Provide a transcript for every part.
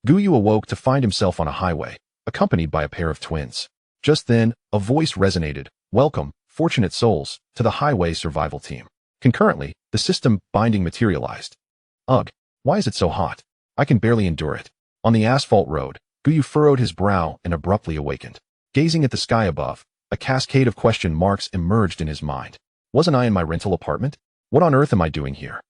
Gu Yu awoke to find himself on a highway, accompanied by a pair of twins. Just then, a voice resonated, "Welcome, fortunate souls, to the highway survival team." Concurrently, the system binding materialized. Ugh, why is it so hot? I can barely endure it. On the asphalt road, Gu Yu furrowed his brow and abruptly awakened. Gazing at the sky above, a cascade of question marks emerged in his mind. Wasn't I in my rental apartment? What on earth am I doing here?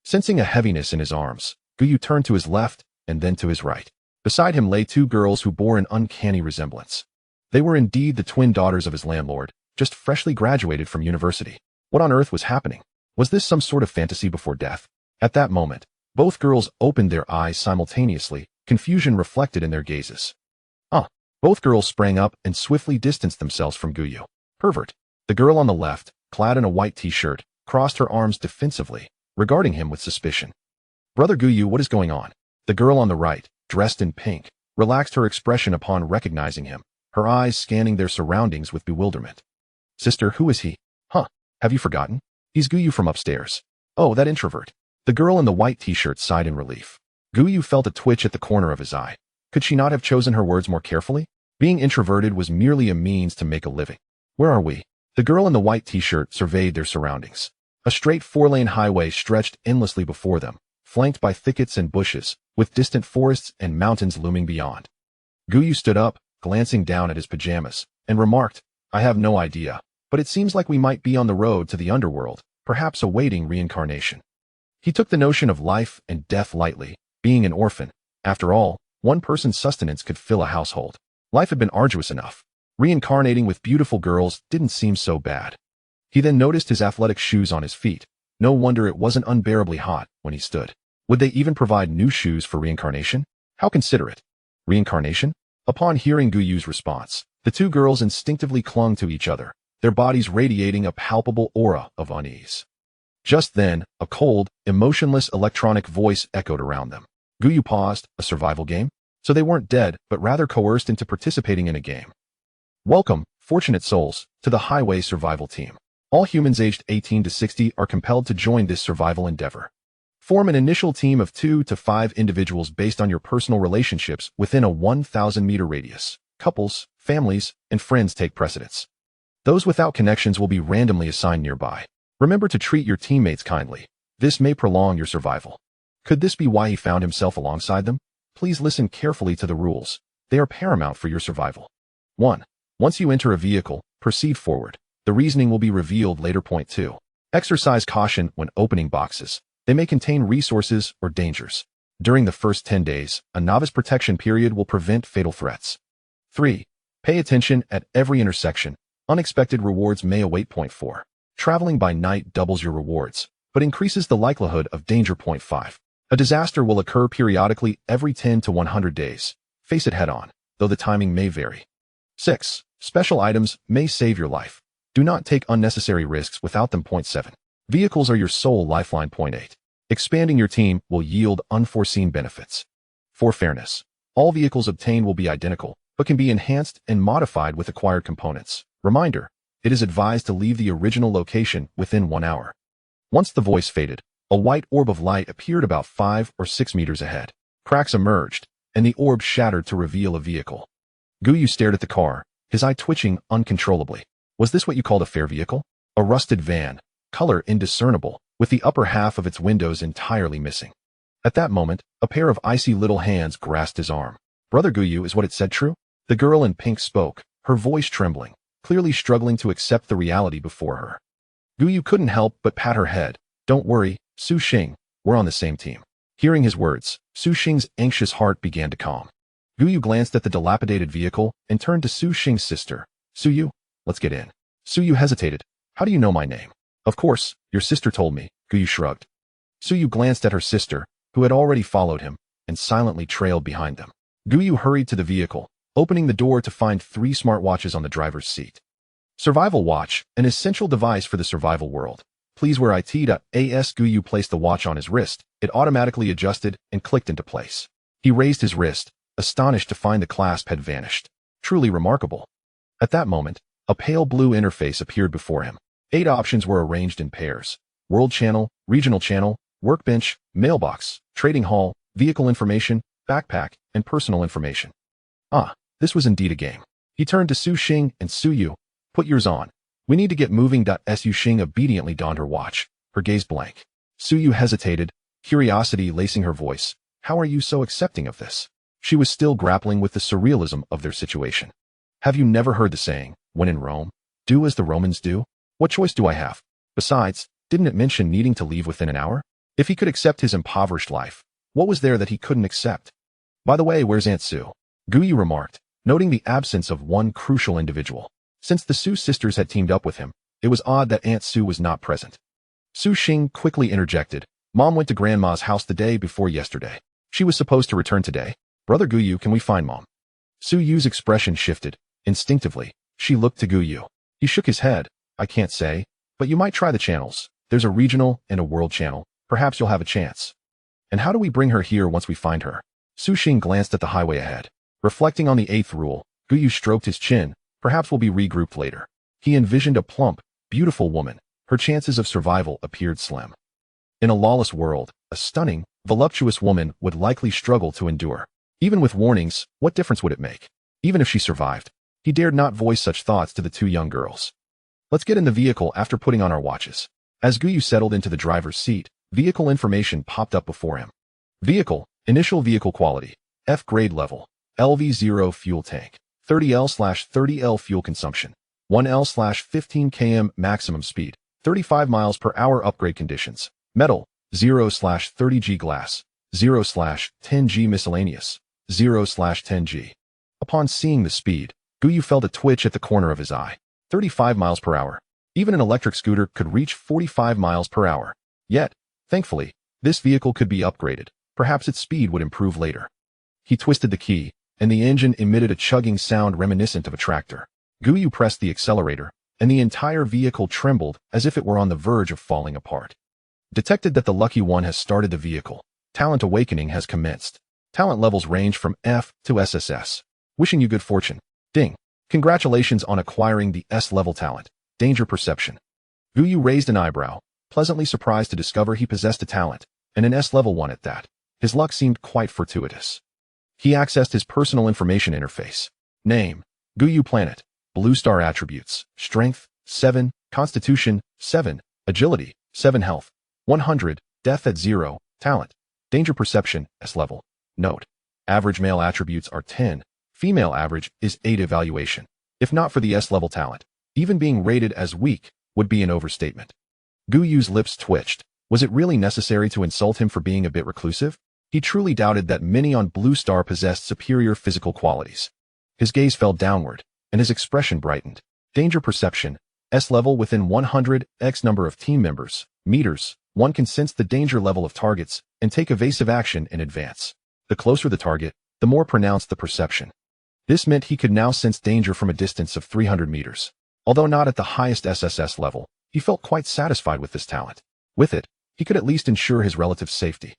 Sensing a heaviness in his arms, Gu Yu turned to his left and then to his right. Beside him lay two girls who bore an uncanny resemblance. They were indeed the twin daughters of his landlord, just freshly graduated from university. What on earth was happening? Was this some sort of fantasy before death? At that moment, both girls opened their eyes simultaneously, confusion reflected in their gazes. Both girls sprang up and swiftly distanced themselves from Gu Yu. Pervert. The girl on the left, clad in a white t-shirt, crossed her arms defensively, regarding him with suspicion. Brother Gu Yu, what is going on? The girl on the right, dressed in pink, relaxed her expression upon recognizing him, her eyes scanning their surroundings with bewilderment. Sister, who is he? Have you forgotten? He's Gu Yu from upstairs. Oh, that introvert. The girl in the white t-shirt sighed in relief. Gu Yu felt a twitch at the corner of his eye. Could she not have chosen her words more carefully? Being introverted was merely a means to make a living. Where are we? The girl in the white t-shirt surveyed their surroundings. A straight four-lane highway stretched endlessly before them, flanked by thickets and bushes, with distant forests and mountains looming beyond. Gu Yu stood up, glancing down at his pajamas, and remarked, I have no idea, but it seems like we might be on the road to the underworld, perhaps awaiting reincarnation. He took the notion of life and death lightly, being an orphan. After all, one person's sustenance could fill a household. Life had been arduous enough. Reincarnating with beautiful girls didn't seem so bad. He then noticed his athletic shoes on his feet. No wonder it wasn't unbearably hot when he stood. Would they even provide new shoes for reincarnation? How considerate. Reincarnation? Upon hearing Gu Yu's response, the two girls instinctively clung to each other, their bodies radiating a palpable aura of unease. Just then, a cold, emotionless electronic voice echoed around them. Gu Yu paused. A survival game? So they weren't dead, but rather coerced into participating in a game. Welcome, fortunate souls, to the highway survival team. All humans aged 18 to 60 are compelled to join this survival endeavor. Form an initial team of 2 to 5 individuals based on your personal relationships within a 1,000-meter radius. Couples, families, and friends take precedence. Those without connections will be randomly assigned nearby. Remember to treat your teammates kindly. This may prolong your survival. Could this be why he found himself alongside them? Please listen carefully to the rules. They are paramount for your survival. 1. Once you enter a vehicle, proceed forward. The reasoning will be revealed later. Point 2. Exercise caution when opening boxes. They may contain resources or dangers. During the first 10 days, a novice protection period will prevent fatal threats. 3. Pay attention at every intersection. Unexpected rewards may await. Point 4. Traveling by night doubles your rewards, but increases the likelihood of danger. Point 5. A disaster will occur periodically every 10 to 100 days. Face it head-on, though the timing may vary. 6. Special items may save your life. Do not take unnecessary risks without them. Point 7. Vehicles are your sole lifeline. Point 8. Expanding your team will yield unforeseen benefits. For fairness, all vehicles obtained will be identical, but can be enhanced and modified with acquired components. Reminder, it is advised to leave the original location within 1 hour. Once the voice faded, a white orb of light appeared about 5 or 6 meters ahead. Cracks emerged, and the orb shattered to reveal a vehicle. Gu Yu stared at the car, his eye twitching uncontrollably. Was this what you called a fair vehicle? A rusted van, color indiscernible, with the upper half of its windows entirely missing. At that moment, a pair of icy little hands grasped his arm. Brother Gu Yu, is what it said true? The girl in pink spoke, her voice trembling, clearly struggling to accept the reality before her. Gu Yu couldn't help but pat her head. Don't worry, Su Xing, we're on the same team. Hearing his words, Su Xing's anxious heart began to calm. Gu Yu glanced at the dilapidated vehicle and turned to Su Xing's sister. Su Yu, let's get in. Su Yu hesitated. How do you know my name? Of course, your sister told me. Gu Yu shrugged. Su Yu glanced at her sister, who had already followed him, and silently trailed behind them. Gu Yu hurried to the vehicle, opening the door to find 3 smartwatches on the driver's seat. Survival Watch, an essential device for the survival world. Please wear it.as. Gu Yu placed the watch on his wrist. It automatically adjusted and clicked into place. He raised his wrist, astonished to find the clasp had vanished. Truly remarkable. At that moment, a pale blue interface appeared before him. 8 options were arranged in pairs. World channel, regional channel, workbench, mailbox, trading hall, vehicle information, backpack, and personal information. Ah, this was indeed a game. He turned to Su Xing and Su Yu. Put yours on. We need to get moving. Su Xing obediently donned her watch, her gaze blank. Su Yu hesitated, curiosity lacing her voice. How are you so accepting of this? She was still grappling with the surrealism of their situation. Have you never heard the saying, when in Rome, do as the Romans do? What choice do I have? Besides, didn't it mention needing to leave within an hour? If he could accept his impoverished life, what was there that he couldn't accept? By the way, where's Aunt Su? Gu Yu remarked, noting the absence of one crucial individual. Since the Su sisters had teamed up with him, it was odd that Aunt Su was not present. Su Xing quickly interjected, Mom went to Grandma's house the day before yesterday. She was supposed to return today. Brother Gu Yu, can we find Mom? Su Yu's expression shifted. Instinctively, she looked to Gu Yu. He shook his head. I can't say, but you might try the channels. There's a regional and a world channel. Perhaps you'll have a chance. And how do we bring her here once we find her? Su Xing glanced at the highway ahead. Reflecting on the eighth rule, Gu Yu stroked his chin. Perhaps we'll be regrouped later. He envisioned a plump, beautiful woman. Her chances of survival appeared slim. In a lawless world, a stunning, voluptuous woman would likely struggle to endure. Even with warnings, what difference would it make? Even if she survived, he dared not voice such thoughts to the two young girls. Let's get in the vehicle after putting on our watches. As Gu Yu settled into the driver's seat, vehicle information popped up before him. Vehicle, initial vehicle quality, F grade level, LV0 fuel tank, 30L/30L fuel consumption, 1L/15 km maximum speed, 35 miles per hour upgrade conditions, metal, 0/30G glass, 0/10G miscellaneous, 0/10G. Upon seeing the speed, Gu Yu felt a twitch at the corner of his eye. 35 miles per hour. Even an electric scooter could reach 45 miles per hour. Yet, thankfully, this vehicle could be upgraded. Perhaps its speed would improve later. He twisted the key, and the engine emitted a chugging sound reminiscent of a tractor. Gu Yu pressed the accelerator, and the entire vehicle trembled as if it were on the verge of falling apart. Detected that the lucky one has started the vehicle. Talent awakening has commenced. Talent levels range from F to SSS. Wishing you good fortune. Ding. Congratulations on acquiring the S-level talent. Danger perception. Gu Yu raised an eyebrow, pleasantly surprised to discover he possessed a talent, and an S-level one at that. His luck seemed quite fortuitous. He accessed his personal information interface. Name, Gu Yu Planet. Blue Star attributes. Strength, 7. Constitution, 7. Agility, 7. Health, 100. Death at 0. Talent. Danger perception, S-level. Note. Average male attributes are 10. Female average is 8 evaluation. If not for the S-level talent, even being rated as weak would be an overstatement. Gu Yu's lips twitched. Was it really necessary to insult him for being a bit reclusive? He truly doubted that many on Blue Star possessed superior physical qualities. His gaze fell downward, and his expression brightened. Danger perception, S-level within 100 X number of team members, meters. One can sense the danger level of targets and take evasive action in advance. The closer the target, the more pronounced the perception. This meant he could now sense danger from a distance of 300 meters. Although not at the highest SSS level, he felt quite satisfied with this talent. With it, he could at least ensure his relative safety.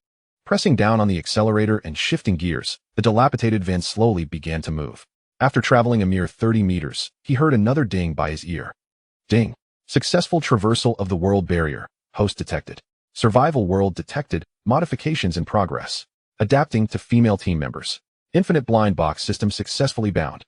Pressing down on the accelerator and shifting gears, the dilapidated van slowly began to move. After traveling a mere 30 meters, he heard another ding by his ear. Ding. Successful traversal of the world barrier. Host detected. Survival world detected. Modifications in progress. Adapting to female team members. Infinite blind box system successfully bound.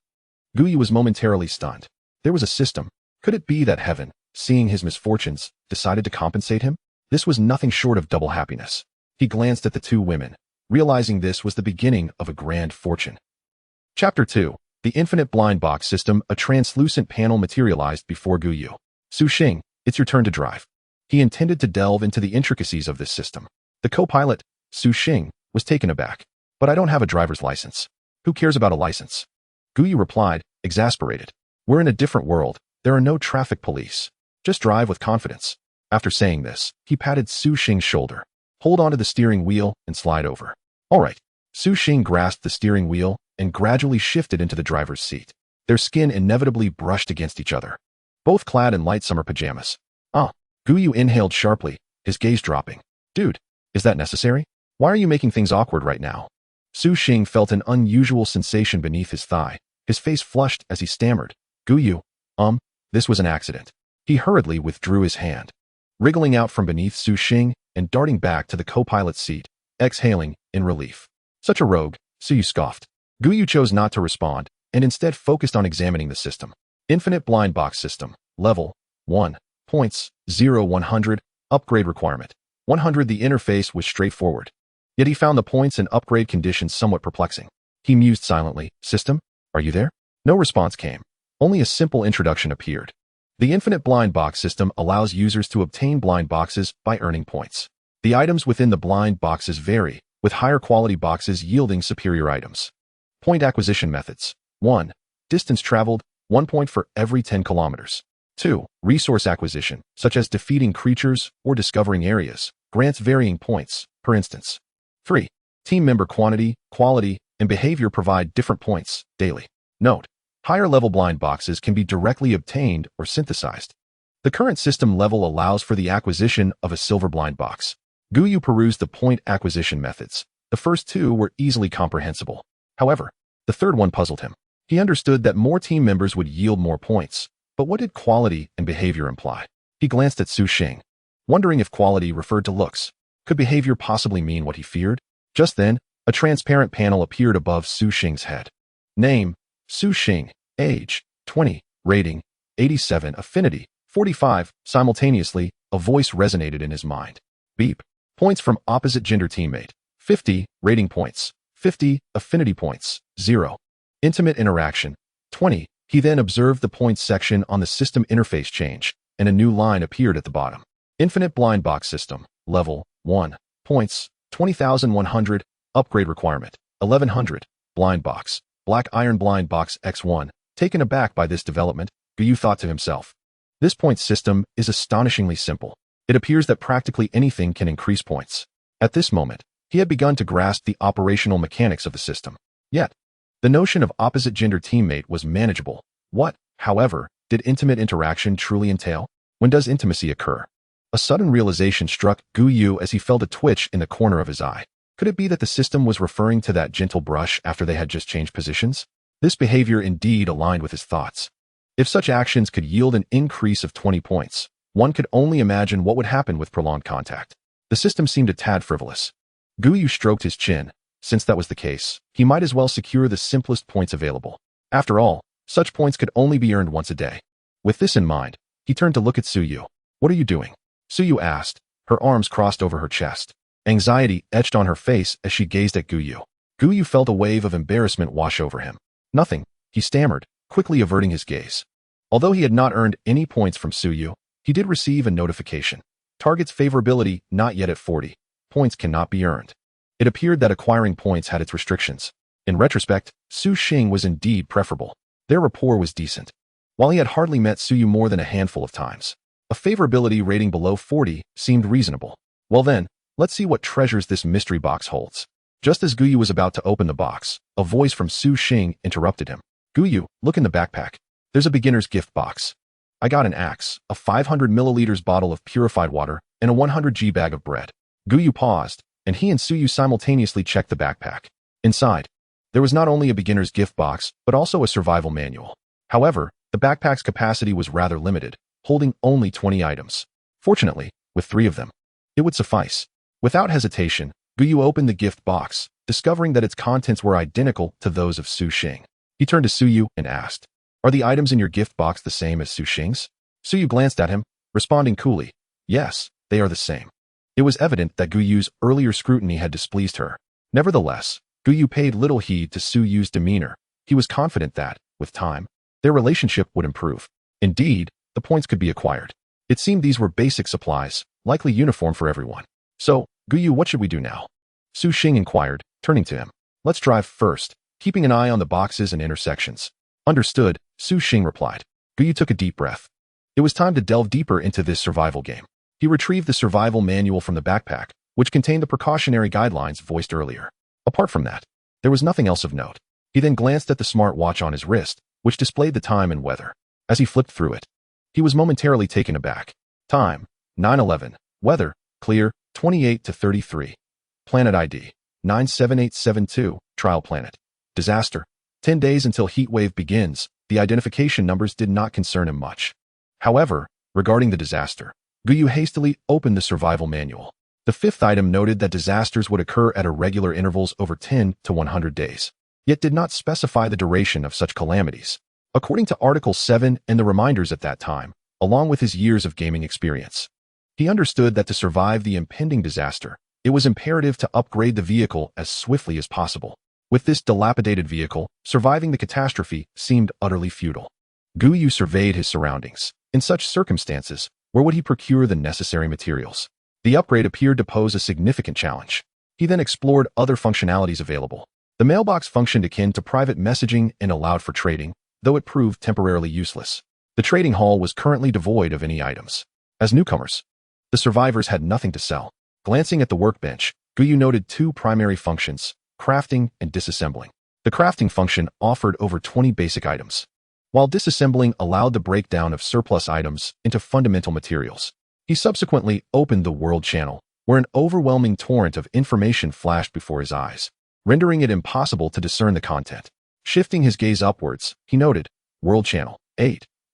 Gu Yu was momentarily stunned. There was a system. Could it be that heaven, seeing his misfortunes, decided to compensate him? This was nothing short of double happiness. He glanced at the two women, realizing this was the beginning of a grand fortune. Chapter 2. The Infinite Blind Box System. A translucent panel materialized before Gu Yu. Su Xing, it's your turn to drive. He intended to delve into the intricacies of this system. The co-pilot, Su Xing, was taken aback. But I don't have a driver's license. Who cares about a license? Gu Yu replied, exasperated. We're in a different world. There are no traffic police. Just drive with confidence. After saying this, he patted Su Xing's shoulder. Hold onto the steering wheel and slide over. All right. Su Xing grasped the steering wheel and gradually shifted into the driver's seat. Their skin inevitably brushed against each other. Both clad in light summer pajamas. Gu Yu inhaled sharply, his gaze dropping. Dude, is that necessary? Why are you making things awkward right now? Su Xing felt an unusual sensation beneath his thigh. His face flushed as he stammered. Gu Yu, this was an accident. He hurriedly withdrew his hand. Wriggling out from beneath Su Xing and darting back to the co-pilot's seat, exhaling in relief. Such a rogue, Gu Yu scoffed. Gu Yu chose not to respond, and instead focused on examining the system. Infinite blind box system. Level 1. Points 0 100. Upgrade requirement 100. The interface was straightforward. Yet he found the points and upgrade conditions somewhat perplexing. He mused silently. System, are you there? No response came. Only a simple introduction appeared. The infinite blind box system allows users to obtain blind boxes by earning points. The items within the blind boxes vary, with higher quality boxes yielding superior items. Point acquisition methods. 1. Distance traveled, 1 point for every 10 kilometers. 2. Resource acquisition, such as defeating creatures or discovering areas, grants varying points, per instance. 3. Team member quantity, quality, and behavior provide different points, daily. Note: higher level blind boxes can be directly obtained or synthesized. The current system level allows for the acquisition of a silver blind box. Gu Yu perused the point acquisition methods. The first two were easily comprehensible. However, the third one puzzled him. He understood that more team members would yield more points, but what did quality and behavior imply? He glanced at Su Xing, wondering if quality referred to looks. Could behavior possibly mean what he feared? Just then, a transparent panel appeared above Su Xing's head. Name: Su Xing. Age: 20. Rating: 87. Affinity: 45. Simultaneously, a voice resonated in his mind. Beep. Points from opposite gender teammate: 50. Rating points: 50. Affinity points: 0. Intimate interaction: 20. He then observed the points section on the system interface change, and a new line appeared at the bottom. Infinite blind box system. Level 1. Points 20,100. Upgrade requirement 1100. Blind box. Black iron blind box X1. Taken aback by this development, Gu Yu thought to himself. This points system is astonishingly simple. It appears that practically anything can increase points. At this moment, he had begun to grasp the operational mechanics of the system. Yet, the notion of opposite gender teammate was manageable. What, however, did intimate interaction truly entail? When does intimacy occur? A sudden realization struck Gu Yu as he felt a twitch in the corner of his eye. Could it be that the system was referring to that gentle brush after they had just changed positions? This behavior indeed aligned with his thoughts. If such actions could yield an increase of 20 points, one could only imagine what would happen with prolonged contact. The system seemed a tad frivolous. Gu Yu stroked his chin. Since that was the case, he might as well secure the simplest points available. After all, such points could only be earned once a day. With this in mind, he turned to look at Su Yu. What are you doing? Su Yu asked, her arms crossed over her chest. Anxiety etched on her face as she gazed at Gu Yu. Gu Yu felt a wave of embarrassment wash over him. Nothing, he stammered, quickly averting his gaze. Although he had not earned any points from Su Yu, he did receive a notification. Target's favorability not yet at 40. Points cannot be earned. It appeared that acquiring points had its restrictions. In retrospect, Su Xing was indeed preferable. Their rapport was decent. While he had hardly met Su Yu more than a handful of times, a favorability rating below 40 seemed reasonable. Well then, let's see what treasures this mystery box holds. Just as Gu Yu was about to open the box, a voice from Su Xing interrupted him. Gu Yu, look in the backpack. There's a beginner's gift box. I got an axe, a 500 milliliters bottle of purified water, and a 100g bag of bread. Gu Yu paused, and he and Su Yu simultaneously checked the backpack. Inside, there was not only a beginner's gift box, but also a survival manual. However, the backpack's capacity was rather limited, holding only 20 items. Fortunately, with 3 of them, it would suffice. Without hesitation, Gu Yu opened the gift box, discovering that its contents were identical to those of Su Xing. He turned to Su Yu and asked, "Are the items in your gift box the same as Su Xing's?" Su Yu glanced at him, responding coolly, "Yes, they are the same." It was evident that Gu Yu's earlier scrutiny had displeased her. Nevertheless, Gu Yu paid little heed to Su Yu's demeanor. He was confident that, with time, their relationship would improve. Indeed, the points could be acquired. It seemed these were basic supplies, likely uniform for everyone. So, Gu Yu, what should we do now? Su Xing inquired, turning to him. Let's drive first, keeping an eye on the boxes and intersections. Understood, Su Xing replied. Gu Yu took a deep breath. It was time to delve deeper into this survival game. He retrieved the survival manual from the backpack, which contained the precautionary guidelines voiced earlier. Apart from that, there was nothing else of note. He then glanced at the smartwatch on his wrist, which displayed the time and weather. As he flipped through it, he was momentarily taken aback. Time, 9:11. Weather, clear, 28 to 33. Planet ID, 97872, Trial Planet. Disaster. 10 days until heat wave begins. The identification numbers did not concern him much. However, regarding the disaster, Gu Yu hastily opened the survival manual. The fifth item noted that disasters would occur at irregular intervals over 10 to 100 days, yet did not specify the duration of such calamities. According to Article 7 and the reminders at that time, along with his years of gaming experience, he understood that to survive the impending disaster, it was imperative to upgrade the vehicle as swiftly as possible. With this dilapidated vehicle, surviving the catastrophe seemed utterly futile. Gu Yu surveyed his surroundings. In such circumstances, where would he procure the necessary materials? The upgrade appeared to pose a significant challenge. He then explored other functionalities available. The mailbox functioned akin to private messaging and allowed for trading, though it proved temporarily useless. The trading hall was currently devoid of any items. As newcomers, the survivors had nothing to sell. Glancing at the workbench, Gu Yu noted two primary functions: crafting and disassembling. The crafting function offered over 20 basic items, while disassembling allowed the breakdown of surplus items into fundamental materials. He subsequently opened the World Channel, where an overwhelming torrent of information flashed before his eyes, rendering it impossible to discern the content. Shifting his gaze upwards, he noted, World Channel,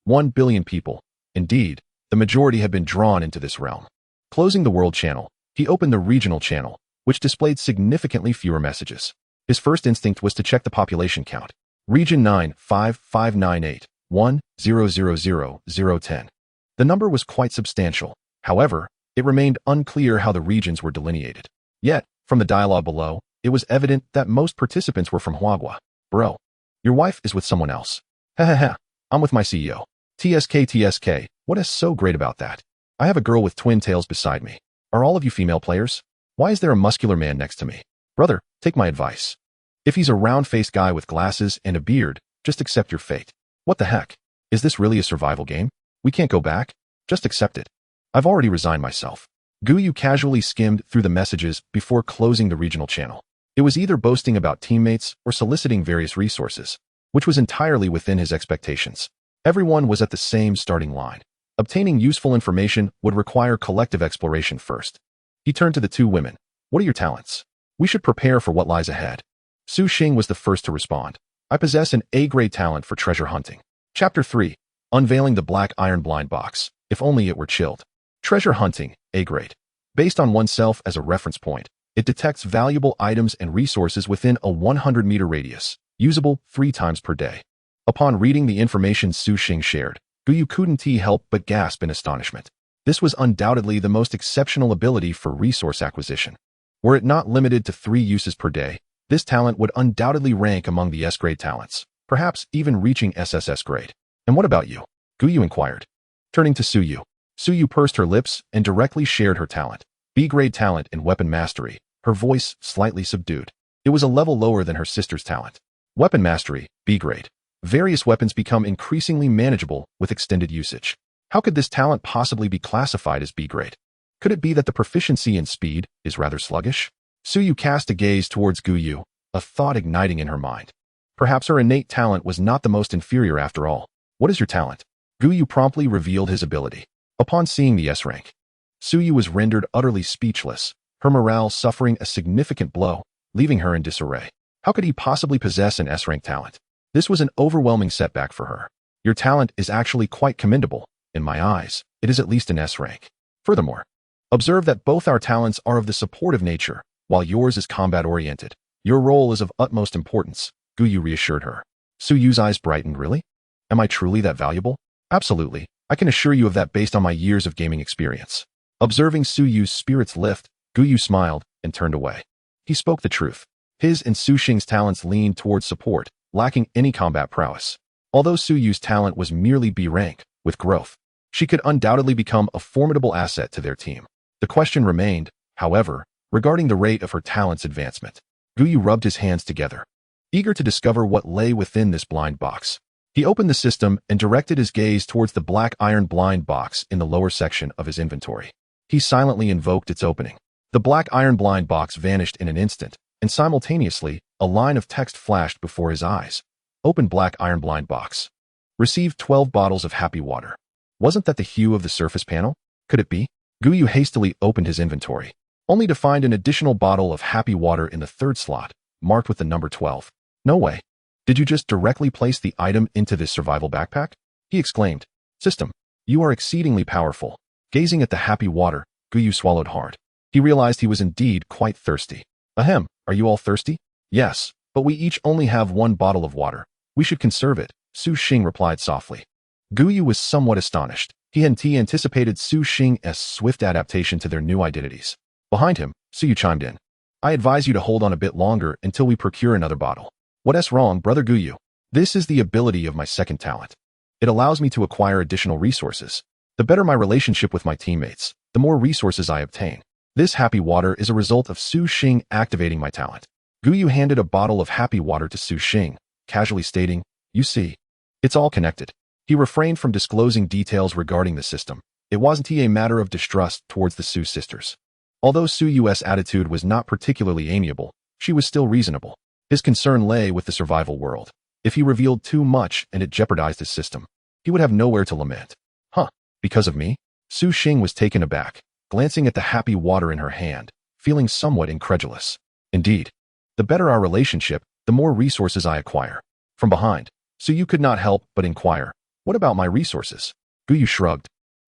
1 billion people. Indeed, the majority had been drawn into this realm. Closing the World Channel, he opened the Regional Channel, which displayed significantly fewer messages. His first instinct was to check the population count. Region 95598100010. The number was quite substantial. However, it remained unclear how the regions were delineated. Yet, from the dialogue below, it was evident that most participants were from Huagua. Bro, your wife is with someone else. Hahaha, I'm with my CEO. TSK, what is so great about that? I have a girl with twin tails beside me. Are all of you female players? Why is there a muscular man next to me? Brother, take my advice. If he's a round-faced guy with glasses and a beard, just accept your fate. What the heck? Is this really a survival game? We can't go back? Just accept it. I've already resigned myself. Gu Yu casually skimmed through the messages before closing the regional channel. It was either boasting about teammates or soliciting various resources, which was entirely within his expectations. Everyone was at the same starting line. Obtaining useful information would require collective exploration first. He turned to the two women. What are your talents? We should prepare for what lies ahead. Su Xing was the first to respond. I possess an A-grade talent for treasure hunting. Chapter 3. Unveiling the Black Iron Blind Box. If only it were chilled. Treasure hunting, A-grade. Based on oneself as a reference point, it detects valuable items and resources within a 100-meter radius, usable 3 times per day. Upon reading the information Su Xing shared, Gu Yu couldn't help but gasp in astonishment. This was undoubtedly the most exceptional ability for resource acquisition. Were it not limited to 3 uses per day, this talent would undoubtedly rank among the S-grade talents, perhaps even reaching SSS grade. And what about you? Gu Yu inquired. Turning to Su Yu. Su Yu pursed her lips and directly shared her talent. B-grade talent in weapon mastery, her voice slightly subdued. It was a level lower than her sister's talent. Weapon mastery, B-grade. Various weapons become increasingly manageable with extended usage. How could this talent possibly be classified as B-grade? Could it be that the proficiency in speed is rather sluggish? Su Yu cast a gaze towards Gu Yu, a thought igniting in her mind. Perhaps her innate talent was not the most inferior after all. What is your talent? Gu Yu promptly revealed his ability. Upon seeing the S rank, Su Yu was rendered utterly speechless, her morale suffering a significant blow, leaving her in disarray. How could he possibly possess an S rank talent? This was an overwhelming setback for her. Your talent is actually quite commendable. In my eyes, it is at least an S rank. Furthermore, observe that both our talents are of the supportive nature, while yours is combat-oriented. Your role is of utmost importance, Gu Yu reassured her. Su Yu's eyes brightened. Really? Am I truly that valuable? Absolutely. I can assure you of that based on my years of gaming experience. Observing Su Yu's spirits lift, Gu Yu smiled and turned away. He spoke the truth. His and Su Xing's talents leaned towards support, lacking any combat prowess. Although Su Yu's talent was merely B rank, with growth, she could undoubtedly become a formidable asset to their team. The question remained, however, regarding the rate of her talent's advancement. Gu Yu rubbed his hands together, eager to discover what lay within this blind box. He opened the system and directed his gaze towards the black iron blind box in the lower section of his inventory. He silently invoked its opening. The black iron blind box vanished in an instant, and simultaneously, a line of text flashed before his eyes. Open black iron blind box. Received 12 bottles of happy water. Wasn't that the hue of the surface panel? Could it be? Gu Yu hastily opened his inventory, only to find an additional bottle of happy water in the 3rd slot, marked with the number 12. No way. Did you just directly place the item into this survival backpack? He exclaimed. System, you are exceedingly powerful. Gazing at the happy water, Gu Yu swallowed hard. He realized he was indeed quite thirsty. Ahem, are you all thirsty? Yes, but we each only have one bottle of water. We should conserve it, Su Xing replied softly. Gu Yu was somewhat astonished. He hadn't anticipated Su Xing's swift adaptation to their new identities. Behind him, Su Yu chimed in. I advise you to hold on a bit longer until we procure another bottle. What's wrong, brother Gu Yu? This is the ability of my second talent. It allows me to acquire additional resources. The better my relationship with my teammates, the more resources I obtain. This happy water is a result of Su Xing activating my talent. Gu Yu handed a bottle of happy water to Su Xing, casually stating, you see, it's all connected. He refrained from disclosing details regarding the system. It wasn't a matter of distrust towards the Su sisters. Although Su Yu's attitude was not particularly amiable, she was still reasonable. His concern lay with the survival world. If he revealed too much and it jeopardized his system, he would have nowhere to lament. Huh, because of me? Su Xing was taken aback, glancing at the happy water in her hand, feeling somewhat incredulous. Indeed, the better our relationship, the more resources I acquire. From behind, Su Yu could not help but inquire, what about my resources? Gu Yu shrugged.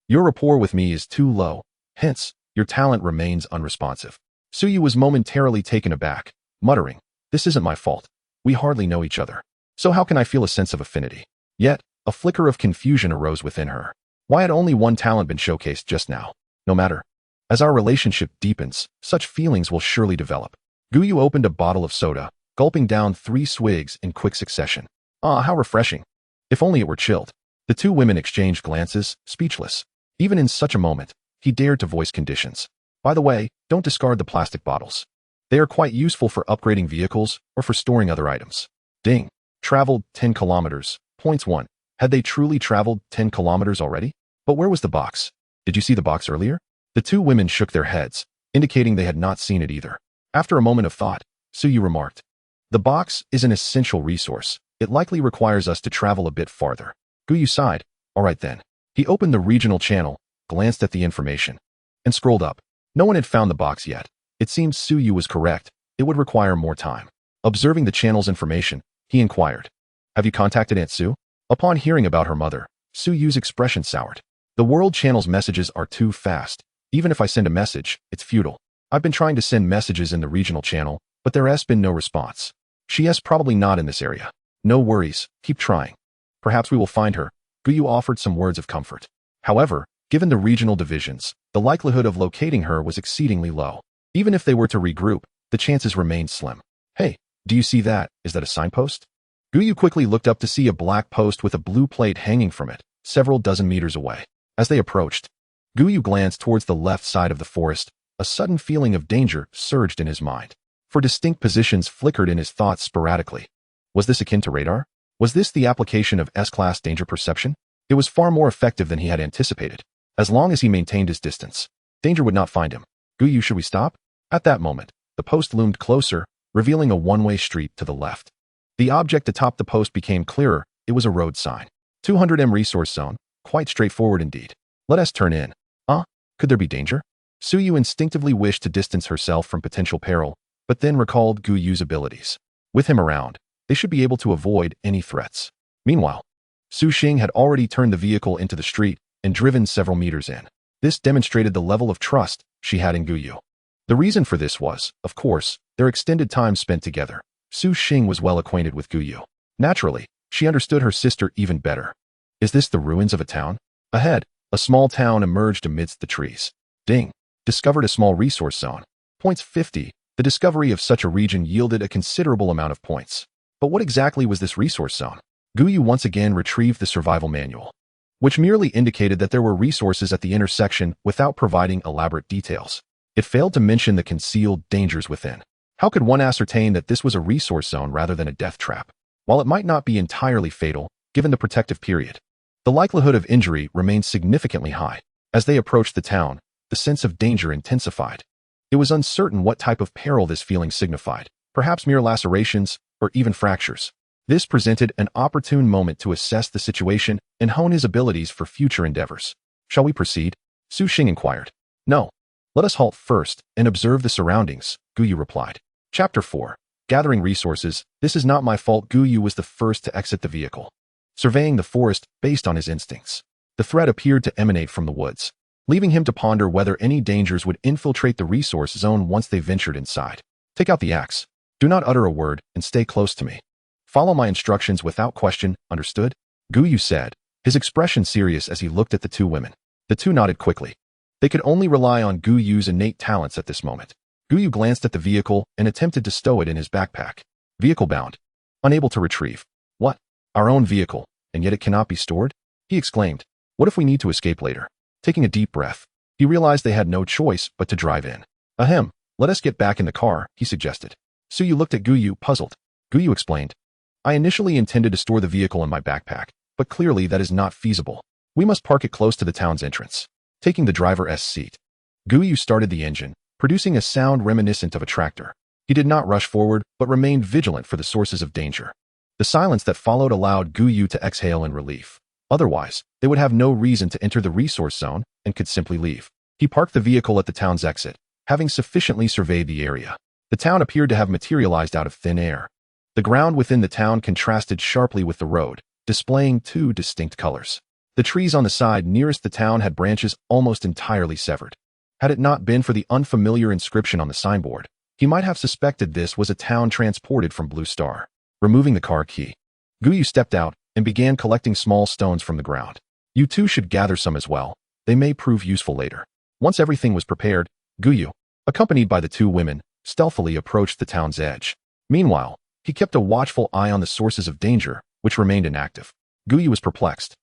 Your rapport with me is too low, hence, your talent remains unresponsive. Su Yu was momentarily taken aback, muttering, this isn't my fault. We hardly know each other. So how can I feel a sense of affinity? Yet, a flicker of confusion arose within her. Why had only one talent been showcased just now? No matter. As our relationship deepens, such feelings will surely develop. Gu Yu opened a bottle of soda, gulping down 3 swigs in quick succession. Ah, how refreshing. If only it were chilled. The two women exchanged glances, speechless. Even in such a moment, he dared to voice conditions. By the way, don't discard the plastic bottles. They are quite useful for upgrading vehicles or for storing other items. Ding. Traveled 10 kilometers. Points 1. Had they truly traveled 10 kilometers already? But where was the box? Did you see the box earlier? The two women shook their heads, indicating they had not seen it either. After a moment of thought, Su Yu remarked, the box is an essential resource. It likely requires us to travel a bit farther. Gu Yu sighed. All right then. He opened the regional channel, glanced at the information, and scrolled up. No one had found the box yet. It seemed Su Yu was correct. It would require more time. Observing the channel's information, he inquired, have you contacted Aunt Su? Upon hearing about her mother, Su Yu's expression soured. The world channel's messages are too fast. Even if I send a message, it's futile. I've been trying to send messages in the regional channel, but there has been no response. She is probably not in this area. No worries, keep trying. Perhaps we will find her. Gu Yu offered some words of comfort. However, given the regional divisions, the likelihood of locating her was exceedingly low. Even if they were to regroup, the chances remained slim. Hey, do you see that? Is that a signpost? Gu Yu quickly looked up to see a black post with a blue plate hanging from it, several dozen meters away. As they approached, Gu Yu glanced towards the left side of the forest. A sudden feeling of danger surged in his mind. For distinct positions flickered in his thoughts sporadically. Was this akin to radar? Was this the application of S-class danger perception? It was far more effective than he had anticipated. As long as he maintained his distance, danger would not find him. Gu Yu, should we stop? At that moment, the post loomed closer, revealing a one-way street to the left. The object atop the post became clearer. It was a road sign. 200 resource zone. Quite straightforward indeed. Let us turn in. Could there be danger? Su Yu instinctively wished to distance herself from potential peril, but then recalled Gu Yu's abilities. With him around, they should be able to avoid any threats. Meanwhile, Su Xing had already turned the vehicle into the street and driven several meters in. This demonstrated the level of trust she had in Gu Yu. The reason for this was, of course, their extended time spent together. Su Xing was well acquainted with Gu Yu. Naturally, she understood her sister even better. Is this the ruins of a town? Ahead, a small town emerged amidst the trees. Ding. Discovered a small resource zone. Points 50. The discovery of such a region yielded a considerable amount of points. But what exactly was this resource zone? Gu Yu once again retrieved the survival manual, which merely indicated that there were resources at the intersection without providing elaborate details. It failed to mention the concealed dangers within. How could one ascertain that this was a resource zone rather than a death trap? While it might not be entirely fatal, given the protective period, the likelihood of injury remained significantly high. As they approached the town, the sense of danger intensified. It was uncertain what type of peril this feeling signified, perhaps mere lacerations or even fractures. This presented an opportune moment to assess the situation and hone his abilities for future endeavors. Shall we proceed? Su Xing inquired. No. Let us halt first and observe the surroundings, Gu Yu replied. Chapter 4. Gathering resources. This is not my fault. Gu Yu was the first to exit the vehicle, surveying the forest based on his instincts. The threat appeared to emanate from the woods. leaving him to ponder whether any dangers would infiltrate the resource zone once they ventured inside. Take out the axe. Do not utter a word and stay close to me. Follow my instructions without question, understood? Gu Yu said, his expression serious as he looked at the two women. The two nodded quickly. They could only rely on Gu Yu's innate talents at this moment. Gu Yu glanced at the vehicle and attempted to stow it in his backpack. Vehicle bound. Unable to retrieve. What? Our own vehicle, and yet it cannot be stored? He exclaimed. What if we need to escape later? Taking a deep breath, he realized they had no choice but to drive in. Ahem, let us get back in the car, he suggested. Suyu looked at Gu Yu, puzzled. Gu Yu explained. I initially intended to store the vehicle in my backpack, but clearly that is not feasible. We must park it close to the town's entrance. Taking the driver's seat, Gu Yu started the engine, producing a sound reminiscent of a tractor. He did not rush forward, but remained vigilant for the sources of danger. The silence that followed allowed Gu Yu to exhale in relief. Otherwise, they would have no reason to enter the resource zone and could simply leave. He parked the vehicle at the town's exit, having sufficiently surveyed the area. The town appeared to have materialized out of thin air. The ground within the town contrasted sharply with the road, displaying two distinct colors. The trees on the side nearest the town had branches almost entirely severed. Had it not been for the unfamiliar inscription on the signboard, he might have suspected this was a town transported from Blue Star. Removing the car key, Gu Yu stepped out and began collecting small stones from the ground. You two should gather some as well. They may prove useful later. Once everything was prepared, Gu Yu, accompanied by the two women, stealthily approached the town's edge. Meanwhile, he kept a watchful eye on the sources of danger, which remained inactive. Gu Yu was perplexed.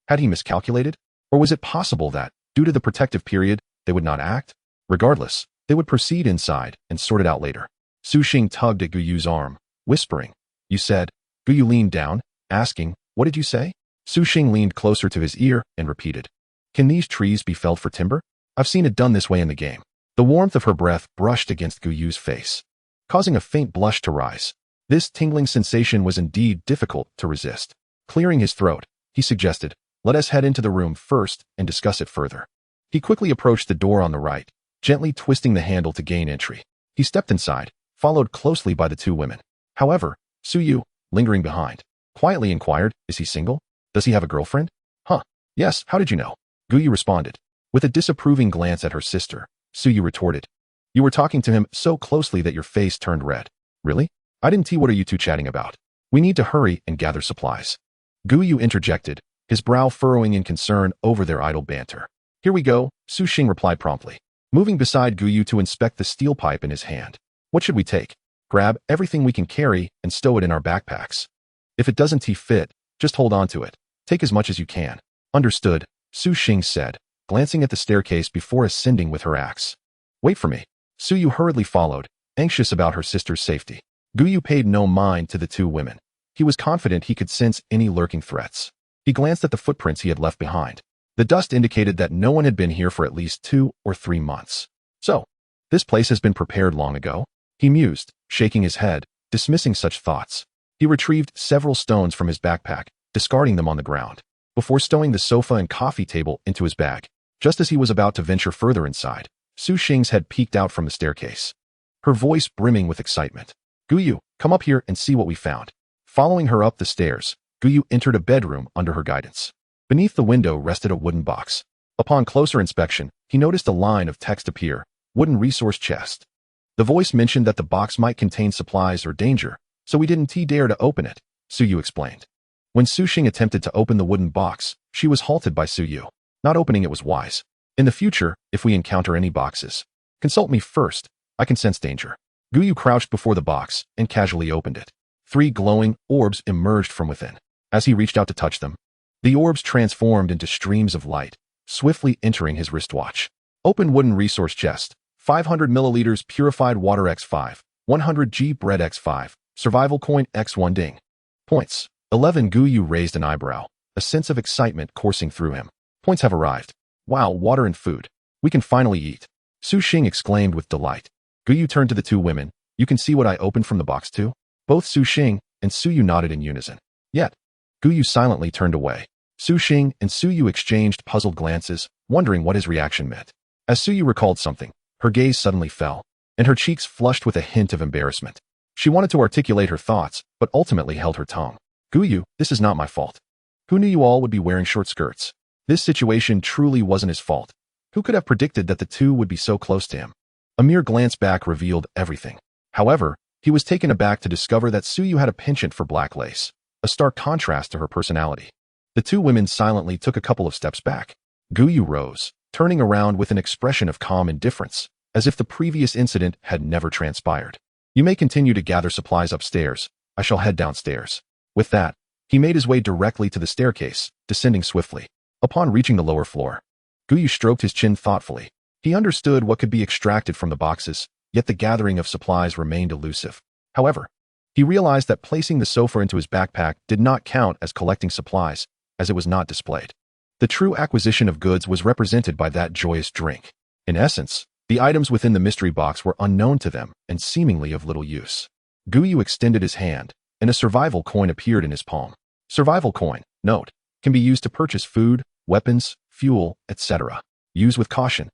Had he miscalculated? Or was it possible that, due to the protective period, they would not act? Regardless, they would proceed inside and sort it out later. Su Xing tugged at Gu Yu's arm, whispering, You said? Gu Yu leaned down, asking, What did you say? Su Xing leaned closer to his ear and repeated, Can these trees be felled for timber? I've seen it done this way in the game. The warmth of her breath brushed against Gu Yu's face, causing a faint blush to rise. This tingling sensation was indeed difficult to resist. Clearing his throat, he suggested, Let us head into the room first and discuss it further. He quickly approached the door on the right, gently twisting the handle to gain entry. He stepped inside, followed closely by the two women. However, Su Yu, lingering behind, quietly inquired, Is he single? Does he have a girlfriend? Huh. Yes, how did you know? Gu Yu responded. With a disapproving glance at her sister, Su Yu retorted, You were talking to him so closely that your face turned red. Really? I didn't see. What are you two chatting about? We need to hurry and gather supplies. Gu Yu interjected, his brow furrowing in concern over their idle banter. Here we go, Su Xing replied promptly, moving beside Gu Yu to inspect the steel pipe in his hand. What should we take? Grab everything we can carry and stow it in our backpacks. If it doesn't fit, just hold on to it. Take as much as you can. Understood, Su Xing said, glancing at the staircase before ascending with her axe. Wait for me. Su Yu hurriedly followed, anxious about her sister's safety. Gu Yu paid no mind to the two women. He was confident he could sense any lurking threats. He glanced at the footprints he had left behind. The dust indicated that no one had been here for at least 2 or 3 months. So, this place has been prepared long ago? He mused, shaking his head, dismissing such thoughts. He retrieved several stones from his backpack, discarding them on the ground, before stowing the sofa and coffee table into his bag. Just as he was about to venture further inside, Su Xing's head peeked out from the staircase, her voice brimming with excitement. Gu Yu, come up here and see what we found. Following her up the stairs, Gu Yu entered a bedroom under her guidance. Beneath the window rested a wooden box. Upon closer inspection, he noticed a line of text appear, Wooden resource chest. The voice mentioned that the box might contain supplies or danger, so we didn't dare to open it, Su Yu explained. When Su Xing attempted to open the wooden box, she was halted by Su Yu. Not opening it was wise. In the future, if we encounter any boxes, consult me first. I can sense danger. Gu Yu crouched before the box and casually opened it. 3 glowing orbs emerged from within. As he reached out to touch them, the orbs transformed into streams of light, swiftly entering his wristwatch. Open wooden resource chest. 500 milliliters purified water x5, 100 G bread x5, survival coin x1 ding. Points. 11. Gu Yu raised an eyebrow, a sense of excitement coursing through him. Points have arrived. Wow, water and food. We can finally eat. Su Xing exclaimed with delight. Gu Yu turned to the two women. You can see what I opened from the box too? Both Su Xing and Su Yu nodded in unison. Yet, Gu Yu silently turned away. Su Xing and Su Yu exchanged puzzled glances, wondering what his reaction meant. As Su Yu recalled something, her gaze suddenly fell, and her cheeks flushed with a hint of embarrassment. She wanted to articulate her thoughts, but ultimately held her tongue. Gu Yu, this is not my fault. Who knew you all would be wearing short skirts? This situation truly wasn't his fault. Who could have predicted that the two would be so close to him? A mere glance back revealed everything. However, he was taken aback to discover that Su Yu had a penchant for black lace, a stark contrast to her personality. The two women silently took a couple of steps back. Gu Yu rose, turning around with an expression of calm indifference, as if the previous incident had never transpired. You may continue to gather supplies upstairs. I shall head downstairs. With that, he made his way directly to the staircase, descending swiftly. Upon reaching the lower floor, Gu Yu stroked his chin thoughtfully. He understood what could be extracted from the boxes, yet the gathering of supplies remained elusive. However, he realized that placing the sofa into his backpack did not count as collecting supplies, as it was not displayed. The true acquisition of goods was represented by that joyous drink. In essence, the items within the mystery box were unknown to them and seemingly of little use. Gu Yu extended his hand, and a survival coin appeared in his palm. Survival coin, note, can be used to purchase food, weapons, fuel, etc. Use with caution.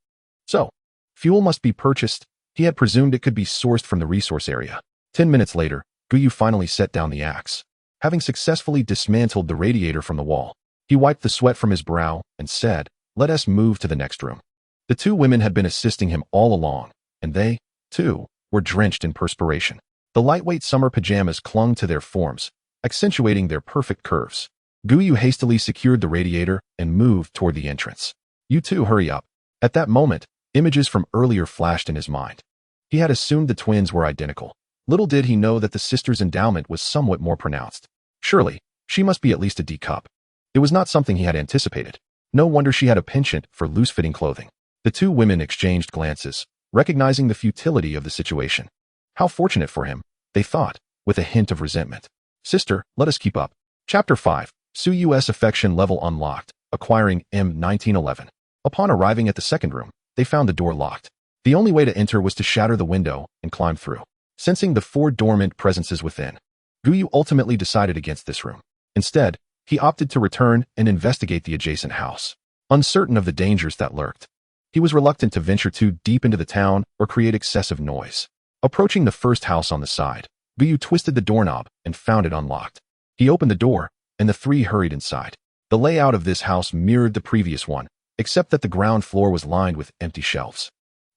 So, fuel must be purchased. He had presumed it could be sourced from the resource area. 10 minutes later, Gu Yu finally set down the axe. Having successfully dismantled the radiator from the wall, he wiped the sweat from his brow and said, "Let us move to the next room." The two women had been assisting him all along, and they, too, were drenched in perspiration. The lightweight summer pajamas clung to their forms, accentuating their perfect curves. Gu Yu hastily secured the radiator and moved toward the entrance. "You two hurry up." At that moment, images from earlier flashed in his mind. He had assumed the twins were identical. Little did he know that the sister's endowment was somewhat more pronounced. Surely, she must be at least a D cup. It was not something he had anticipated. No wonder she had a penchant for loose-fitting clothing. The two women exchanged glances, recognizing the futility of the situation. How fortunate for him, they thought, with a hint of resentment. "Sister, let us keep up." Chapter 5. Su Yu's affection level unlocked, acquiring M1911. Upon arriving at the second room, they found the door locked. The only way to enter was to shatter the window and climb through. Sensing the 4 dormant presences within, Gu Yu ultimately decided against this room. Instead, he opted to return and investigate the adjacent house. Uncertain of the dangers that lurked, he was reluctant to venture too deep into the town or create excessive noise. Approaching the first house on the side, Gu Yu twisted the doorknob and found it unlocked. He opened the door, and the three hurried inside. The layout of this house mirrored the previous one, except that the ground floor was lined with empty shelves.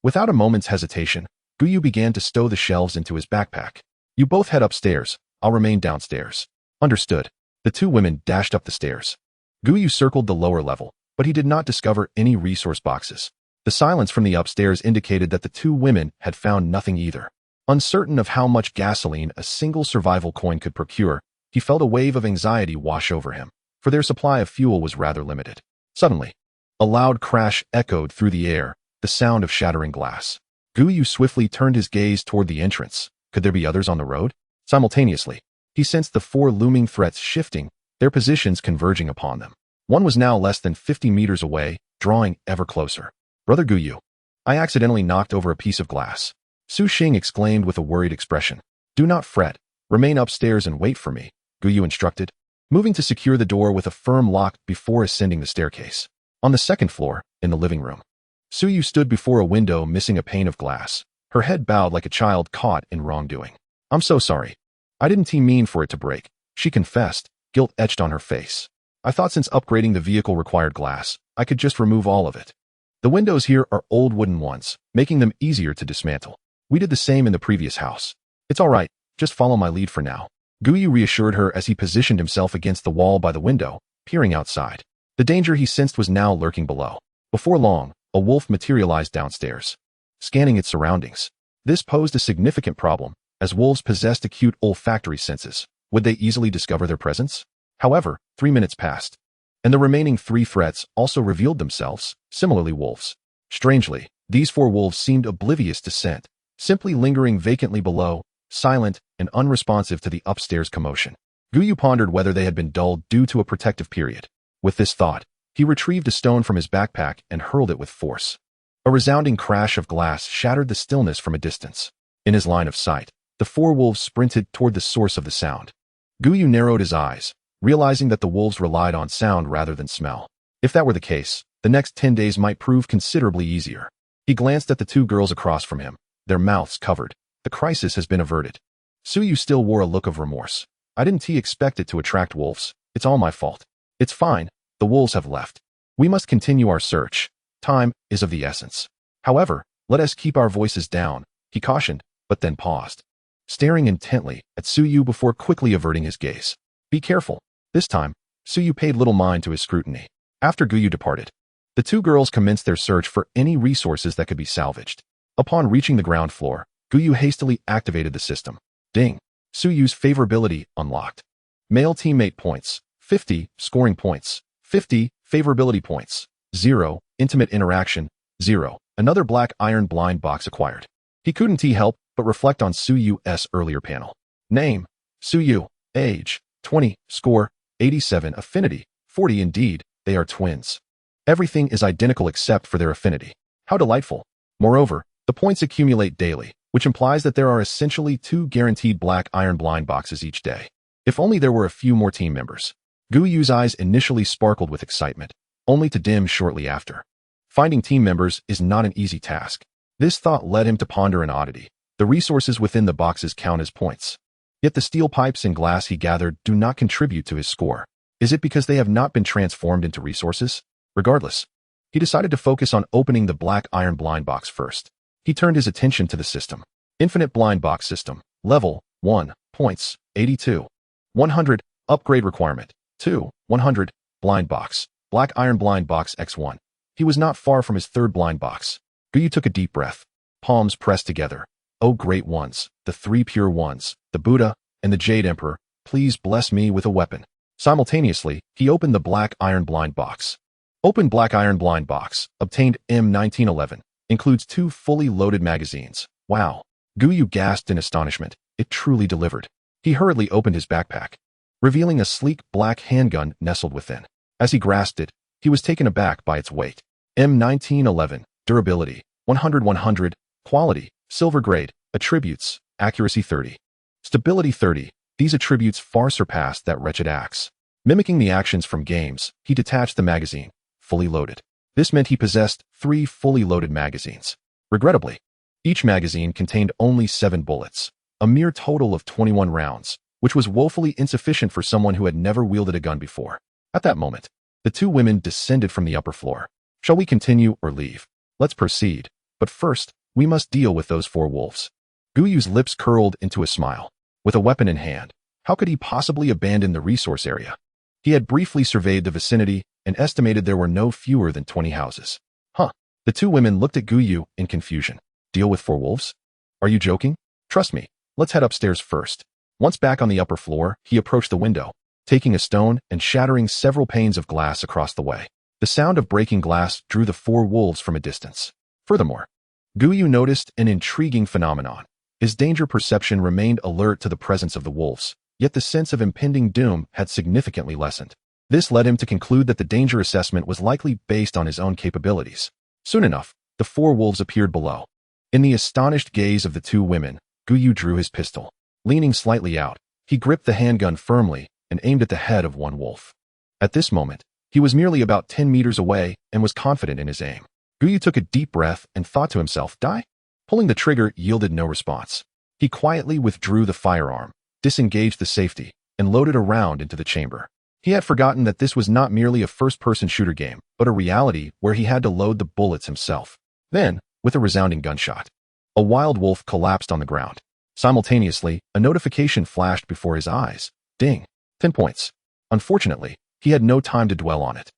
Without a moment's hesitation, Gu Yu began to stow the shelves into his backpack. "You both head upstairs. I'll remain downstairs." Understood. The two women dashed up the stairs. Gu Yu circled the lower level, but he did not discover any resource boxes. The silence from the upstairs indicated that the two women had found nothing either. Uncertain of how much gasoline a single survival coin could procure, he felt a wave of anxiety wash over him, for their supply of fuel was rather limited. Suddenly, a loud crash echoed through the air, the sound of shattering glass. Gu Yu swiftly turned his gaze toward the entrance. Could there be others on the road? Simultaneously, he sensed the 4 looming threats shifting, their positions converging upon them. One was now less than 50 meters away, drawing ever closer. "Brother Gu Yu, I accidentally knocked over a piece of glass." Su Xing exclaimed with a worried expression. "Do not fret. Remain upstairs and wait for me," Gu Yu instructed, moving to secure the door with a firm lock before ascending the staircase. On the second floor, in the living room, Su Yu stood before a window missing a pane of glass, her head bowed like a child caught in wrongdoing. "I'm so sorry. I didn't mean for it to break," she confessed, guilt etched on her face. "I thought since upgrading the vehicle required glass, I could just remove all of it. The windows here are old wooden ones, making them easier to dismantle. We did the same in the previous house. It's all right, just follow my lead for now." Gu Yu reassured her as he positioned himself against the wall by the window, peering outside. The danger he sensed was now lurking below. Before long, a wolf materialized downstairs, scanning its surroundings. This posed a significant problem, as wolves possessed acute olfactory senses. Would they easily discover their presence? However, 3 minutes passed, and the remaining 3 threats also revealed themselves, similarly wolves. Strangely, these 4 wolves seemed oblivious to scent, simply lingering vacantly below, silent and unresponsive to the upstairs commotion. Gu Yu pondered whether they had been dulled due to a protective period. With this thought, he retrieved a stone from his backpack and hurled it with force. A resounding crash of glass shattered the stillness from a distance. In his line of sight, the 4 wolves sprinted toward the source of the sound. Gu Yu narrowed his eyes, realizing that the wolves relied on sound rather than smell. If that were the case, the next 10 days might prove considerably easier. He glanced at the 2 girls across from him, their mouths covered. The crisis has been averted. Su Yu still wore a look of remorse. "I didn't expect it to attract wolves. It's all my fault." "It's fine. The wolves have left. We must continue our search." Time is of the essence. However, let us keep our voices down, he cautioned, but then paused, staring intently at Su Yu before quickly averting his gaze. Be careful. This time, Su Yu paid little mind to his scrutiny. After Gu Yu departed, the two girls commenced their search for any resources that could be salvaged. Upon reaching the ground floor, Gu Yu hastily activated the system. Ding! Su Yu's favorability unlocked. Male teammate points, 50, scoring points, 50, favorability points, 0, intimate interaction, 0. Another black iron blind box acquired. He couldn't help but reflect on Su Yu's earlier panel. Name, Su Yu. Age, 20. Score, 87. Affinity, 40. Indeed, they are twins. Everything is identical except for their affinity. How delightful. Moreover, the points accumulate daily, which implies that there are essentially 2 guaranteed black iron blind boxes each day. If only there were a few more team members. Gu Yu's eyes initially sparkled with excitement, only to dim shortly after. Finding team members is not an easy task. This thought led him to ponder an oddity. The resources within the boxes count as points. Yet the steel pipes and glass he gathered do not contribute to his score. Is it because they have not been transformed into resources? Regardless, he decided to focus on opening the black iron blind box first. He turned his attention to the system. Infinite blind box system. Level 1. Points 82. 100. Upgrade requirement 2. 100. Blind box. Black iron blind box X1. He was not far from his third blind box. Gu Yu took a deep breath. Palms pressed together. O great ones, the 3 pure ones, the Buddha and the Jade Emperor, please bless me with a weapon. Simultaneously, he opened the black iron blind box. Open black iron blind box. Obtained M1911. Includes 2 fully loaded magazines. Wow. Gu Yu gasped in astonishment. It truly delivered. He hurriedly opened his backpack, revealing a sleek black handgun nestled within. As he grasped it, he was taken aback by its weight. M1911. Durability, 100. Quality, silver grade. Attributes, accuracy 30. Stability 30. These attributes far surpassed that wretched axe. Mimicking the actions from games, he detached the magazine, fully loaded. This meant he possessed 3 fully loaded magazines. Regrettably, each magazine contained only 7 bullets, a mere total of 21 rounds, which was woefully insufficient for someone who had never wielded a gun before. At that moment, the 2 women descended from the upper floor. Shall we continue or leave? Let's proceed, but first, we must deal with those 4 wolves. Gu Yu's lips curled into a smile. With a weapon in hand, how could he possibly abandon the resource area? He had briefly surveyed the vicinity and estimated there were no fewer than 20 houses. Huh. The 2 women looked at Gu Yu in confusion. Deal with 4 wolves? Are you joking? Trust me, let's head upstairs first. Once back on the upper floor, he approached the window, taking a stone and shattering several panes of glass across the way. The sound of breaking glass drew the 4 wolves from a distance. Furthermore, Gu Yu noticed an intriguing phenomenon. His danger perception remained alert to the presence of the wolves, yet the sense of impending doom had significantly lessened. This led him to conclude that the danger assessment was likely based on his own capabilities. Soon enough, the 4 wolves appeared below. In the astonished gaze of the 2 women, Gu Yu drew his pistol. Leaning slightly out, he gripped the handgun firmly and aimed at the head of one wolf. At this moment, he was merely about 10 meters away and was confident in his aim. Gu Yu took a deep breath and thought to himself, die? Pulling the trigger yielded no response. He quietly withdrew the firearm, disengaged the safety, and loaded a round into the chamber. He had forgotten that this was not merely a first-person shooter game, but a reality where he had to load the bullets himself. Then, with a resounding gunshot, a wild wolf collapsed on the ground. Simultaneously, a notification flashed before his eyes. Ding. 10 points. Unfortunately, he had no time to dwell on it.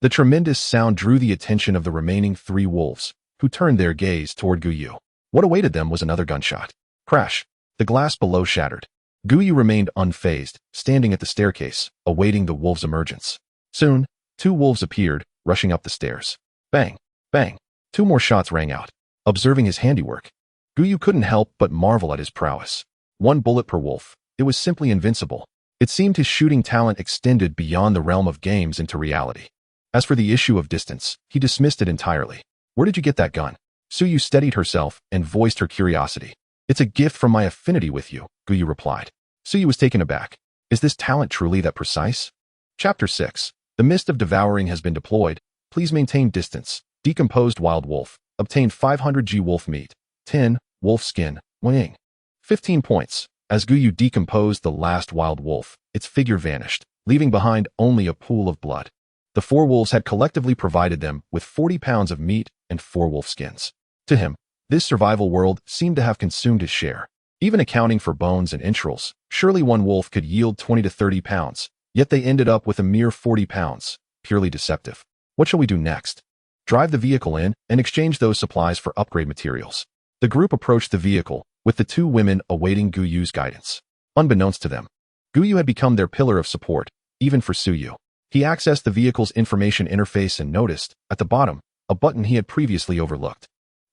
The tremendous sound drew the attention of the remaining 3 wolves, who turned their gaze toward Gu Yu. What awaited them was another gunshot. Crash. The glass below shattered. Gu Yu remained unfazed, standing at the staircase, awaiting the wolves' emergence. Soon, 2 wolves appeared, rushing up the stairs. Bang. Bang. 2 more shots rang out. Observing his handiwork, Gu Yu couldn't help but marvel at his prowess. 1 bullet per wolf. It was simply invincible. It seemed his shooting talent extended beyond the realm of games into reality. As for the issue of distance, he dismissed it entirely. Where did you get that gun? Su Yu steadied herself and voiced her curiosity. It's a gift from my affinity with you, Gu Yu replied. Su Yu was taken aback. Is this talent truly that precise? Chapter 6. The mist of devouring has been deployed. Please maintain distance. Decomposed wild wolf. Obtained 500 G wolf meat. 10. Wolf skin. Wing. 15 points. As Gu Yu decomposed the last wild wolf, its figure vanished, leaving behind only a pool of blood. The four wolves had collectively provided them with 40 pounds of meat and 4 wolf skins. To him, this survival world seemed to have consumed his share. Even accounting for bones and entrails, surely one wolf could yield 20 to 30 pounds, yet they ended up with a mere 40 pounds, purely deceptive. What shall we do next? Drive the vehicle in and exchange those supplies for upgrade materials. The group approached the vehicle, with the two women awaiting Gu Yu's guidance. Unbeknownst to them, Gu Yu had become their pillar of support, even for Su Yu. He accessed the vehicle's information interface and noticed, at the bottom, a button he had previously overlooked.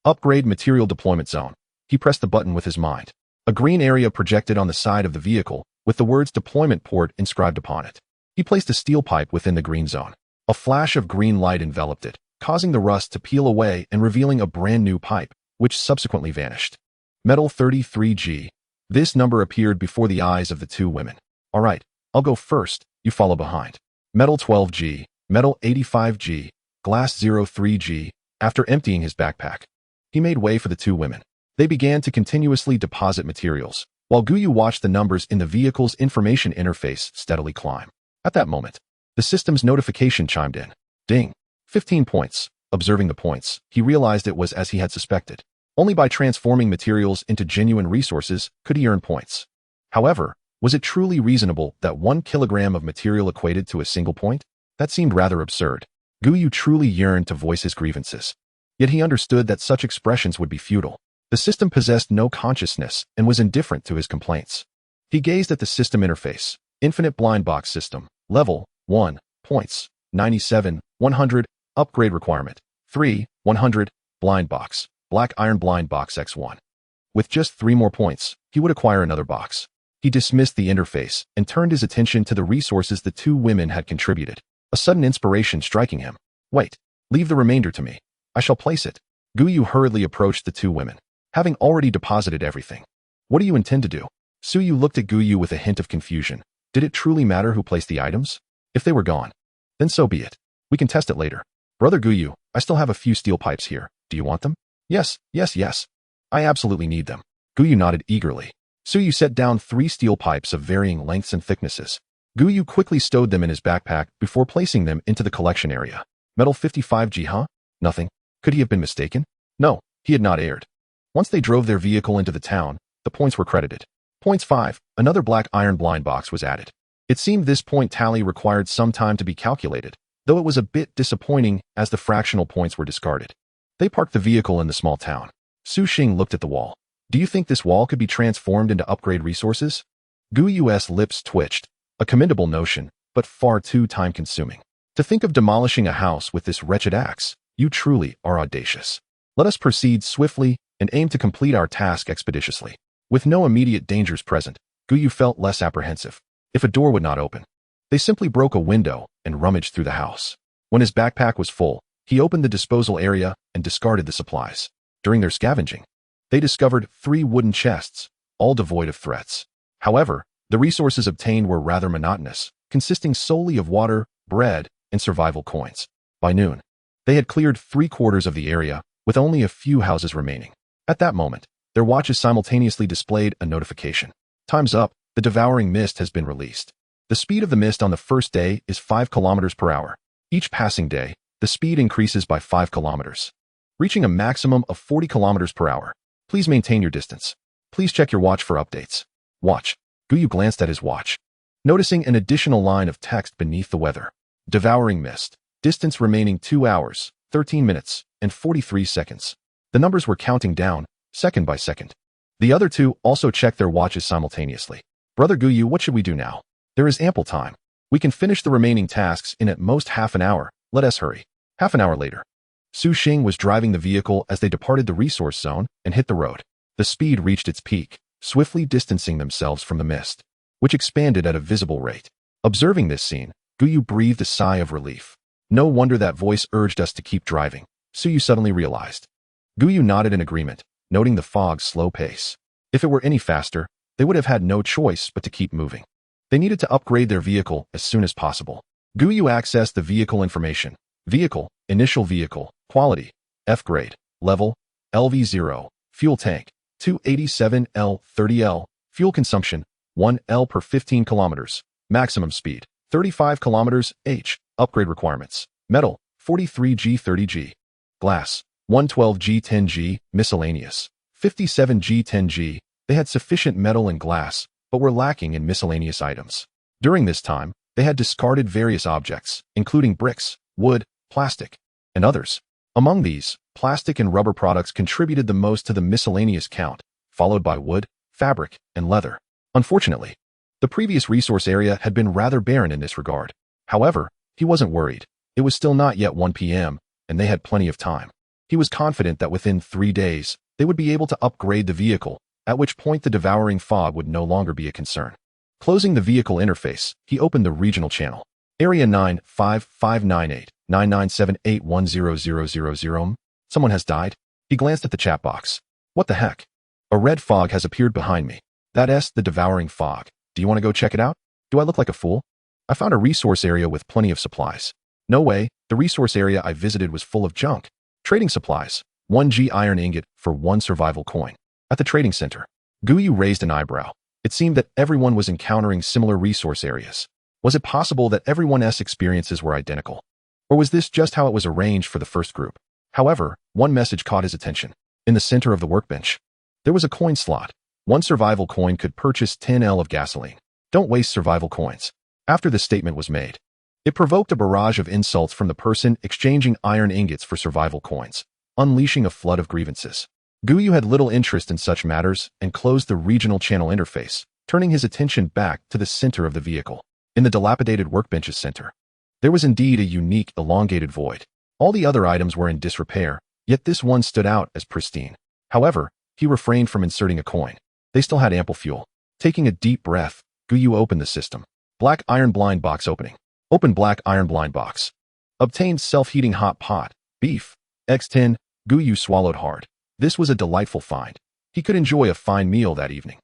Upgrade Material Deployment Zone. He pressed the button with his mind. A green area projected on the side of the vehicle, with the words Deployment Port inscribed upon it. He placed a steel pipe within the green zone. A flash of green light enveloped it, causing the rust to peel away and revealing a brand new pipe, which subsequently vanished. Metal 33G. This number appeared before the eyes of the two women. All right, I'll go first, you follow behind. Metal 12G, Metal 85G, Glass 03G. After emptying his backpack, he made way for the two women. They began to continuously deposit materials, while Gu Yu watched the numbers in the vehicle's information interface steadily climb. At that moment, the system's notification chimed in. Ding. 15 points. Observing the points, he realized it was as he had suspected. Only by transforming materials into genuine resources could he earn points. However, was it truly reasonable that 1 kilogram of material equated to a single point? That seemed rather absurd. Gu Yu truly yearned to voice his grievances. Yet he understood that such expressions would be futile. The system possessed no consciousness and was indifferent to his complaints. He gazed at the system interface. Infinite blind box system. Level 1. Points. 97. 100. Upgrade requirement. 3. 100. Blind box. Black iron blind box X1. With just 3 more points, he would acquire another box. He dismissed the interface and turned his attention to the resources the two women had contributed. A sudden inspiration striking him. Wait, leave the remainder to me. I shall place it. Gu Yu hurriedly approached the two women, having already deposited everything. What do you intend to do? Su Yu looked at Gu Yu with a hint of confusion. Did it truly matter who placed the items? If they were gone, then so be it. We can test it later. Brother Gu Yu, I still have a few steel pipes here. Do you want them? Yes. I absolutely need them. Gu Yu nodded eagerly. Su Yu set down 3 steel pipes of varying lengths and thicknesses. Gu Yu quickly stowed them in his backpack before placing them into the collection area. Metal 55G, huh? Nothing. Could he have been mistaken? No, he had not erred. Once they drove their vehicle into the town, the points were credited. Points 5. Another black iron blind box was added. It seemed this point tally required some time to be calculated, though it was a bit disappointing as the fractional points were discarded. They parked the vehicle in the small town. Su Xing looked at the wall. Do you think this wall could be transformed into upgrade resources? Gu Yu's lips twitched. A commendable notion, but far too time-consuming. To think of demolishing a house with this wretched axe, you truly are audacious. Let us proceed swiftly and aim to complete our task expeditiously. With no immediate dangers present, Gu Yu felt less apprehensive. If a door would not open, they simply broke a window and rummaged through the house. When his backpack was full, he opened the disposal area and discarded the supplies. During their scavenging, they discovered 3 wooden chests, all devoid of threats. However, the resources obtained were rather monotonous, consisting solely of water, bread, and survival coins. By noon, they had cleared 3/4 of the area, with only a few houses remaining. At that moment, their watches simultaneously displayed a notification. Time's up, the devouring mist has been released. The speed of the mist on the first day is 5 kilometers per hour. Each passing day, the speed increases by 5 kilometers, reaching a maximum of 40 kilometers per hour. Please maintain your distance. Please check your watch for updates. Watch. Gu Yu glanced at his watch, noticing an additional line of text beneath the weather. Devouring mist. Distance remaining 2 hours, 13 minutes, and 43 seconds. The numbers were counting down, second by second. The other two also checked their watches simultaneously. Brother Gu Yu, what should we do now? There is ample time. We can finish the remaining tasks in at most half an hour. Let us hurry. Half an hour later, Su Xing was driving the vehicle as they departed the resource zone and hit the road. The speed reached its peak, swiftly distancing themselves from the mist, which expanded at a visible rate. Observing this scene, Gu Yu breathed a sigh of relief. No wonder that voice urged us to keep driving, Su Yu suddenly realized. Gu Yu nodded in agreement, noting the fog's slow pace. If it were any faster, they would have had no choice but to keep moving. They needed to upgrade their vehicle as soon as possible. Gu Yu accessed the vehicle information. Vehicle, initial vehicle, quality, F grade, level, LV0, fuel tank, 287L 30L, fuel consumption, 1L per 15 kilometers, maximum speed, 35 kilometers h, Upgrade requirements. Metal, 43G 30G. Glass, 112G 10G. Miscellaneous, 57G 10G. They had sufficient metal and glass, but were lacking in miscellaneous items. During this time, they had discarded various objects, including bricks, wood, plastic, and others. Among these, plastic and rubber products contributed the most to the miscellaneous count, followed by wood, fabric, and leather. Unfortunately, the previous resource area had been rather barren in this regard. However, he wasn't worried. It was still not yet 1 p.m., and they had plenty of time. He was confident that within 3 days, they would be able to upgrade the vehicle, at which point the devouring fog would no longer be a concern. Closing the vehicle interface, he opened the regional channel. Area 9559899781000. Someone has died? He glanced at the chat box. What the heck? A red fog has appeared behind me. That's the devouring fog. Do you want to go check it out? Do I look like a fool? I found a resource area with plenty of supplies. No way, the resource area I visited was full of junk. Trading supplies. 1G iron ingot for 1 survival coin. At the trading center, Gu Yu raised an eyebrow. It seemed that everyone was encountering similar resource areas. Was it possible that everyone's experiences were identical? Or was this just how it was arranged for the first group? However, one message caught his attention. In the center of the workbench, there was a coin slot. 1 survival coin could purchase 10L of gasoline. Don't waste survival coins. After the statement was made, it provoked a barrage of insults from the person exchanging iron ingots for survival coins, unleashing a flood of grievances. Gu Yu had little interest in such matters and closed the regional channel interface, turning his attention back to the center of the vehicle. In the dilapidated workbench's center, there was indeed a unique, elongated void. All the other items were in disrepair, yet this one stood out as pristine. However, he refrained from inserting a coin. They still had ample fuel. Taking a deep breath, Gu Yu opened the system. Black iron blind box opening. Open black iron blind box. Obtained self-heating hot pot, beef, X10. Gu Yu swallowed hard. This was a delightful find. He could enjoy a fine meal that evening.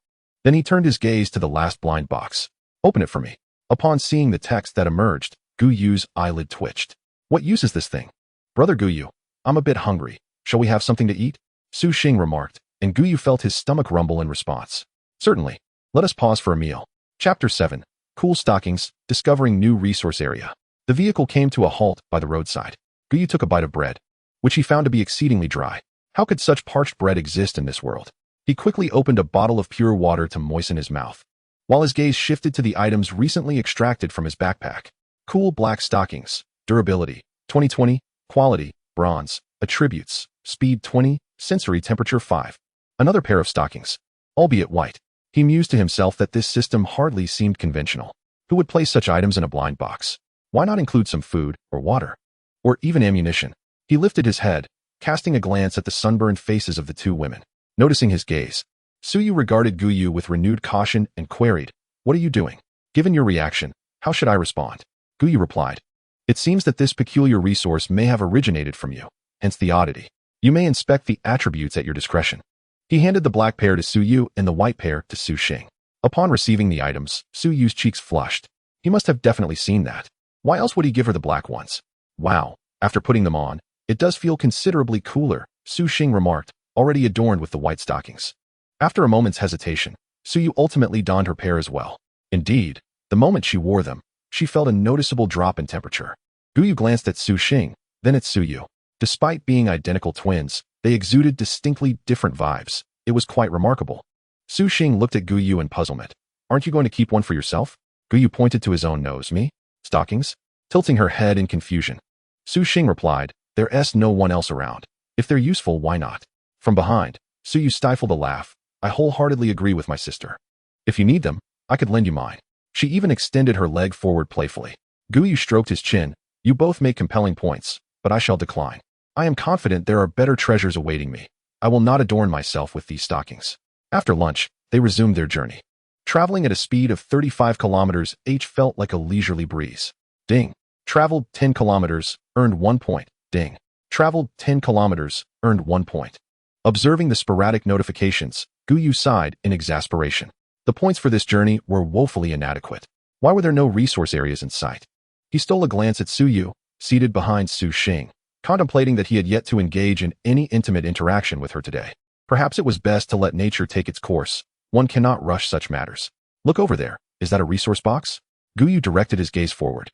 Then he turned his gaze to the last blind box. Open it for me. Upon seeing the text that emerged, Gu Yu's eyelid twitched. What use is this thing? Brother Gu Yu, I'm a bit hungry. Shall we have something to eat? Su Xing remarked, and Gu Yu felt his stomach rumble in response. Certainly. Let us pause for a meal. Chapter 7. Cool Stockings, Discovering New Resource Area. The vehicle came to a halt by the roadside. Gu Yu took a bite of bread, which he found to be exceedingly dry. How could such parched bread exist in this world? He quickly opened a bottle of pure water to moisten his mouth, while his gaze shifted to the items recently extracted from his backpack. Cool black stockings. Durability, 2020. Quality, bronze. Attributes, speed 20, sensory temperature 5. Another pair of stockings, albeit white. He mused to himself that this system hardly seemed conventional. Who would place such items in a blind box? Why not include some food, or water, or even ammunition? He lifted his head, casting a glance at the sunburned faces of the 2 women. Noticing his gaze, Su Yu regarded Gu Yu with renewed caution and queried, "What are you doing? Given your reaction, how should I respond?" Gu Yu replied, "It seems that this peculiar resource may have originated from you, hence the oddity. You may inspect the attributes at your discretion." He handed the black pair to Su Yu and the white pair to Su Xing. Upon receiving the items, Su Yu's cheeks flushed. He must have definitely seen that. Why else would he give her the black ones? Wow, after putting them on, it does feel considerably cooler, Su Xing remarked, already adorned with the white stockings. After a moment's hesitation, Su Yu ultimately donned her pair as well. Indeed, the moment she wore them, she felt a noticeable drop in temperature. Gu Yu glanced at Su Xing, then at Su Yu. Despite being identical twins, they exuded distinctly different vibes. It was quite remarkable. Su Xing looked at Gu Yu in puzzlement. "Aren't you going to keep one for yourself?" Gu Yu pointed to his own nose. "Me? Stockings?" Tilting her head in confusion. Su Xing replied, "There's no one else around. If they're useful, why not?" From behind, Su Yu stifled a laugh. "I wholeheartedly agree with my sister. If you need them, I could lend you mine." She even extended her leg forward playfully. Gu Yu stroked his chin. "You both make compelling points, but I shall decline. I am confident there are better treasures awaiting me. I will not adorn myself with these stockings." After lunch, they resumed their journey. Traveling at a speed of 35 kilometers, each felt like a leisurely breeze. Ding. Traveled 10 kilometers, earned 1 point. Ding. Traveled 10 kilometers, earned 1 point. Observing the sporadic notifications, Gu Yu sighed in exasperation. The points for this journey were woefully inadequate. Why were there no resource areas in sight? He stole a glance at Su Yu, seated behind Su Xing, contemplating that he had yet to engage in any intimate interaction with her today. Perhaps it was best to let nature take its course. One cannot rush such matters. "Look over there. Is that a resource box?" Gu Yu directed his gaze forward.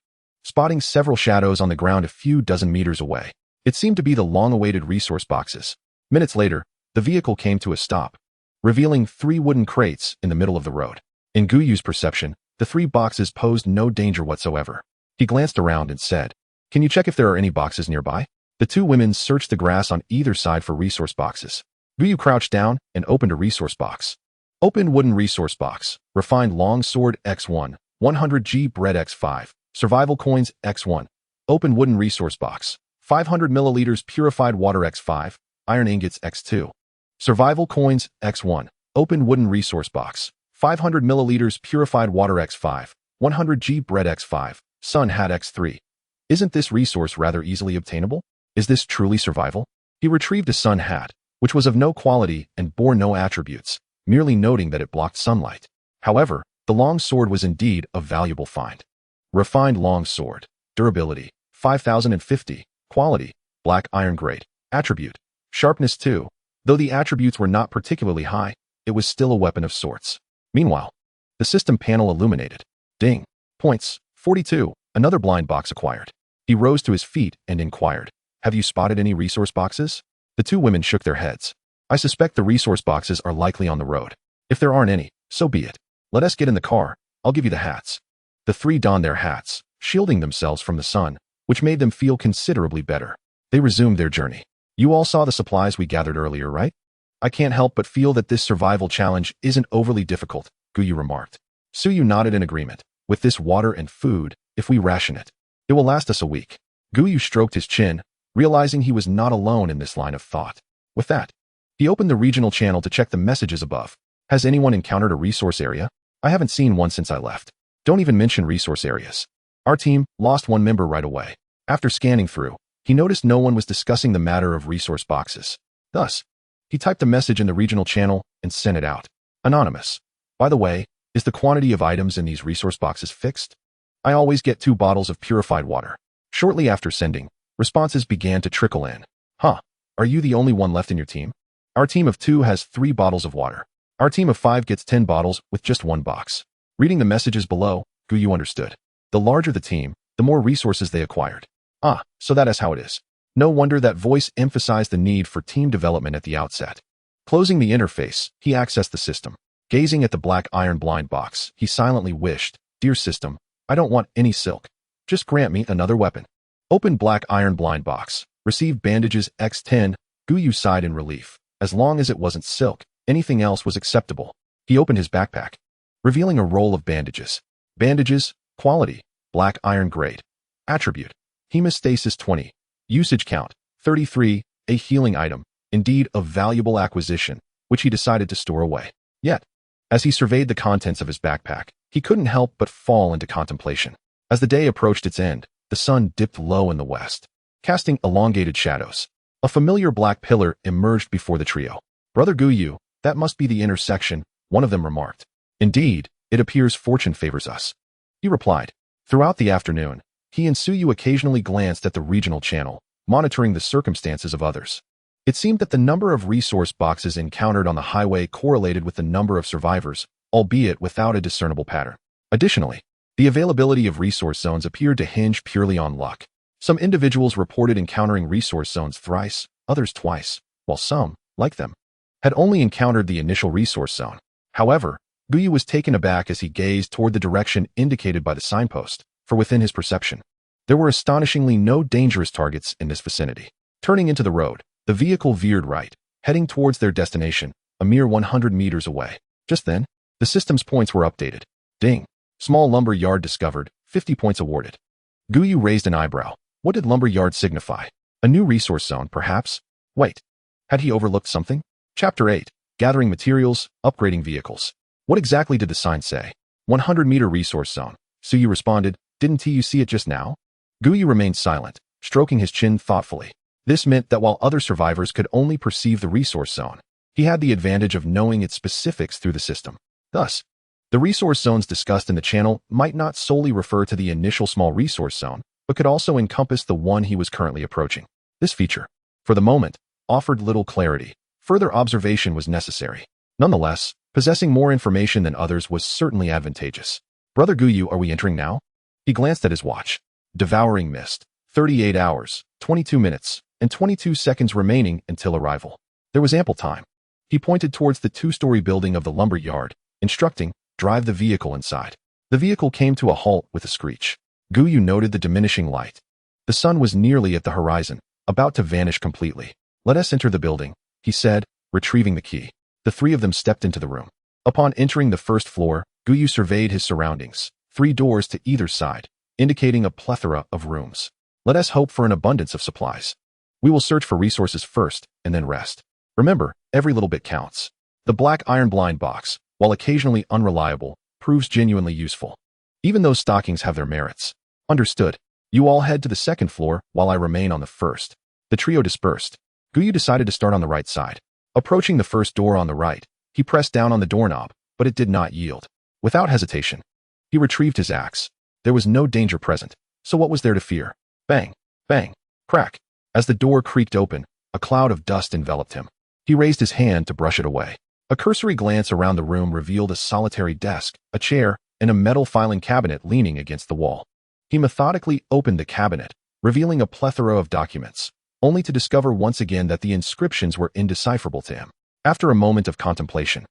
spotting several shadows on the ground a few dozen meters away. It seemed to be the long-awaited resource boxes. Minutes later, the vehicle came to a stop, revealing 3 wooden crates in the middle of the road. In Gu Yu's perception, the 3 boxes posed no danger whatsoever. He glanced around and said, "Can you check if there are any boxes nearby?" The 2 women searched the grass on either side for resource boxes. Gu Yu crouched down and opened a resource box. Open wooden resource box. Refined long sword X1. 100G bread X5. Survival coins X1. Open wooden resource box. 500 milliliters purified water X5. Iron ingots X2. Survival coins X1. Open wooden resource box. 500 milliliters purified water X5. 100G bread X5. Sun hat X3. Isn't this resource rather easily obtainable? Is this truly survival? He retrieved a sun hat, which was of no quality and bore no attributes, merely noting that it blocked sunlight. However, the long sword was indeed a valuable find. Refined long sword. Durability, 5050. Quality, black iron grade. Attribute, sharpness 2. Though the attributes were not particularly high, it was still a weapon of sorts. Meanwhile, the system panel illuminated. Ding. Points, 42. Another blind box acquired. He rose to his feet and inquired, "Have you spotted any resource boxes?" The 2 women shook their heads. "I suspect the resource boxes are likely on the road. If there aren't any, so be it. Let us get in the car. I'll give you the hats." The 3 donned their hats, shielding themselves from the sun, which made them feel considerably better. They resumed their journey. "You all saw the supplies we gathered earlier, right? I can't help but feel that this survival challenge isn't overly difficult," Gu Yu remarked. Su Yu nodded in agreement. "With this water and food, if we ration it, it will last us a week." Gu Yu stroked his chin, realizing he was not alone in this line of thought. With that, he opened the regional channel to check the messages above. "Has anyone encountered a resource area? I haven't seen one since I left. Don't even mention resource areas. Our team lost 1 member right away." After scanning through, he noticed no one was discussing the matter of resource boxes. Thus, he typed a message in the regional channel and sent it out. Anonymous. "By the way, is the quantity of items in these resource boxes fixed? I always get 2 bottles of purified water." Shortly after sending, responses began to trickle in. "Huh, are you the only one left in your team? Our team of 2 has 3 bottles of water. Our team of 5 gets 10 bottles with just 1 box." Reading the messages below, Gu Yu understood. The larger the team, the more resources they acquired. Ah, so that is how it is. No wonder that voice emphasized the need for team development at the outset. Closing the interface, he accessed the system. Gazing at the black iron blind box, he silently wished, "Dear system, I don't want any silk. Just grant me another weapon." Open black iron blind box. Received bandages X10. Gu Yu sighed in relief. As long as it wasn't silk, anything else was acceptable. He opened his backpack, revealing a roll of bandages. Bandages, quality, black iron grade. Attribute, hemostasis 20. Usage count, 33. A healing item, indeed a valuable acquisition, which he decided to store away. Yet, as he surveyed the contents of his backpack, he couldn't help but fall into contemplation. As the day approached its end, the sun dipped low in the west, casting elongated shadows. A familiar black pillar emerged before the trio. "Brother Gu Yu, that must be the intersection," one of them remarked. "Indeed, it appears fortune favors us," he replied. Throughout the afternoon, he and Su Yu occasionally glanced at the regional channel, monitoring the circumstances of others. It seemed that the number of resource boxes encountered on the highway correlated with the number of survivors, albeit without a discernible pattern. Additionally, the availability of resource zones appeared to hinge purely on luck. Some individuals reported encountering resource zones thrice, others twice, while some, like them, had only encountered the initial resource zone. However, Gu Yu was taken aback as he gazed toward the direction indicated by the signpost, for within his perception, there were astonishingly no dangerous targets in this vicinity. Turning into the road, the vehicle veered right, heading towards their destination, a mere 100 meters away. Just then, the system's points were updated. Ding. Small lumber yard discovered, 50 points awarded. Gu Yu raised an eyebrow. What did lumber yard signify? A new resource zone, perhaps? Wait, had he overlooked something? Chapter 8. Gathering materials, upgrading vehicles. What exactly did the sign say? 100-meter resource zone. Su Yu responded, "Didn't you see it just now?" Gu Yu remained silent, stroking his chin thoughtfully. This meant that while other survivors could only perceive the resource zone, he had the advantage of knowing its specifics through the system. Thus, the resource zones discussed in the channel might not solely refer to the initial small resource zone, but could also encompass the one he was currently approaching. This feature, for the moment, offered little clarity. Further observation was necessary. Nonetheless, possessing more information than others was certainly advantageous. "Brother Gu Yu, are we entering now?" He glanced at his watch. devouring mist, 38 hours, 22 minutes, and 22 seconds remaining until arrival. There was ample time. He pointed towards the two-story building of the lumber yard, instructing, drive the vehicle inside. The vehicle came to a halt with a screech. Gu Yu noted the diminishing light. The sun was nearly at the horizon, about to vanish completely. Let us enter the building, he said, retrieving the key. The three of them stepped into the room. Upon entering the first floor, Gu Yu surveyed his surroundings, 3 doors to either side, indicating a plethora of rooms. Let us hope for an abundance of supplies. We will search for resources first, and then rest. Remember, every little bit counts. The black iron blind box, while occasionally unreliable, proves genuinely useful. Even those stockings have their merits. Understood. You all head to the second floor while I remain on the first. The trio dispersed. Gu Yu decided to start on the right side. Approaching the first door on the right, he pressed down on the doorknob, but it did not yield. Without hesitation, he retrieved his axe. There was no danger present, so what was there to fear? Bang, bang, crack. As the door creaked open, a cloud of dust enveloped him. He raised his hand to brush it away. A cursory glance around the room revealed a solitary desk, a chair, and a metal filing cabinet leaning against the wall. He methodically opened the cabinet, revealing a plethora of documents, only to discover once again that the inscriptions were indecipherable to him. After a moment of contemplation,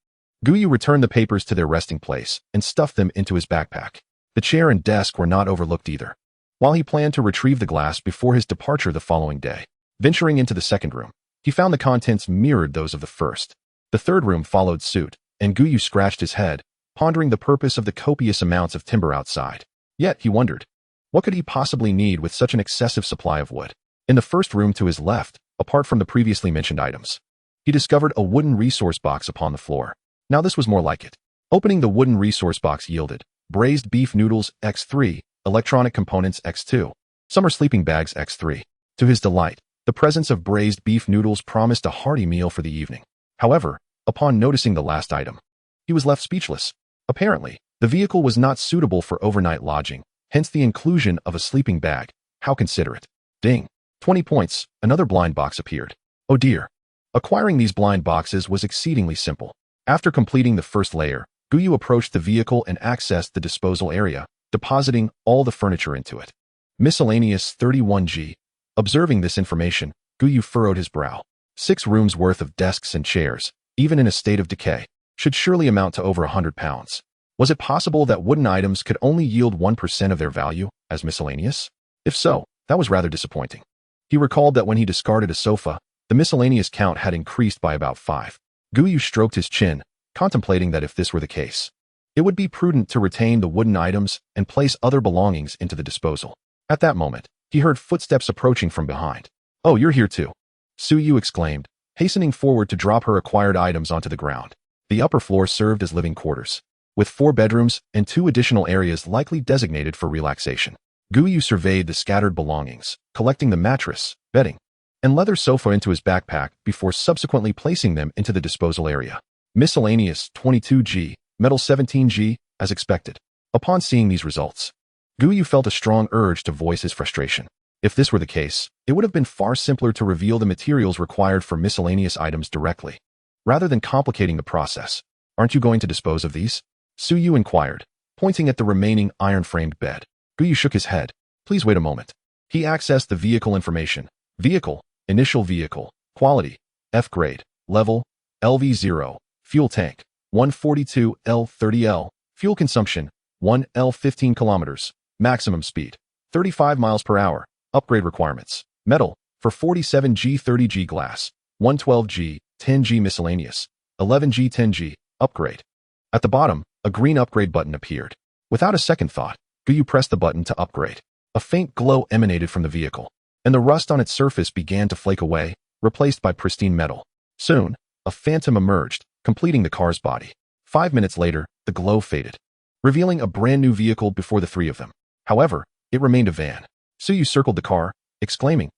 Gu Yu returned the papers to their resting place and stuffed them into his backpack. The chair and desk were not overlooked either. While he planned to retrieve the glass before his departure the following day, venturing into the second room, he found the contents mirrored those of the first. The third room followed suit, and Gu Yu scratched his head, pondering the purpose of the copious amounts of timber outside. Yet, he wondered, what could he possibly need with such an excessive supply of wood? In the first room to his left, apart from the previously mentioned items, he discovered a wooden resource box upon the floor. Now this was more like it. Opening the wooden resource box yielded braised beef noodles X3, electronic components X2, summer sleeping bags X3. To his delight, the presence of braised beef noodles promised a hearty meal for the evening. However, upon noticing the last item, he was left speechless. Apparently, the vehicle was not suitable for overnight lodging, hence the inclusion of a sleeping bag. How considerate. Ding. 20 points, another blind box appeared. Oh dear. Acquiring these blind boxes was exceedingly simple. After completing the first layer, Gu Yu approached the vehicle and accessed the disposal area, depositing all the furniture into it. Miscellaneous 31G. Observing this information, Gu Yu furrowed his brow. 6 rooms worth of desks and chairs, even in a state of decay, should surely amount to over 100 pounds. Was it possible that wooden items could only yield 1% of their value as miscellaneous? If so, that was rather disappointing. He recalled that when he discarded a sofa, the miscellaneous count had increased by about 5. Gu Yu stroked his chin, contemplating that if this were the case, it would be prudent to retain the wooden items and place other belongings into the disposal. At that moment, he heard footsteps approaching from behind. Oh, you're here too, Su Yu exclaimed, hastening forward to drop her acquired items onto the ground. The upper floor served as living quarters, with 4 bedrooms and 2 additional areas likely designated for relaxation. Gu Yu surveyed the scattered belongings, collecting the mattress, bedding, and leather sofa into his backpack before subsequently placing them into the disposal area. Miscellaneous 22G, metal 17G, as expected. Upon seeing these results, Gu Yu felt a strong urge to voice his frustration. If this were the case, it would have been far simpler to reveal the materials required for miscellaneous items directly, rather than complicating the process. Aren't you going to dispose of these? Su Yu inquired, pointing at the remaining iron-framed bed. Gu Yu shook his head. Please wait a moment. He accessed the vehicle information. Vehicle, initial vehicle, quality, F grade, level, LV0, fuel tank, 142 L30L, fuel consumption, 1 L 15 kilometers, maximum speed, 35 miles per hour, upgrade requirements, metal, for 47G 30G glass, 112G, 10G miscellaneous, 11G 10G, upgrade. At the bottom, a green upgrade button appeared. Without a second thought, Gu Yu pressed the button to upgrade. A faint glow emanated from the vehicle, and the rust on its surface began to flake away, replaced by pristine metal. Soon, a phantom emerged, completing the car's body. 5 minutes later, the glow faded, revealing a brand new vehicle before the 3 of them. However, it remained a van. Su Yu circled the car, exclaiming,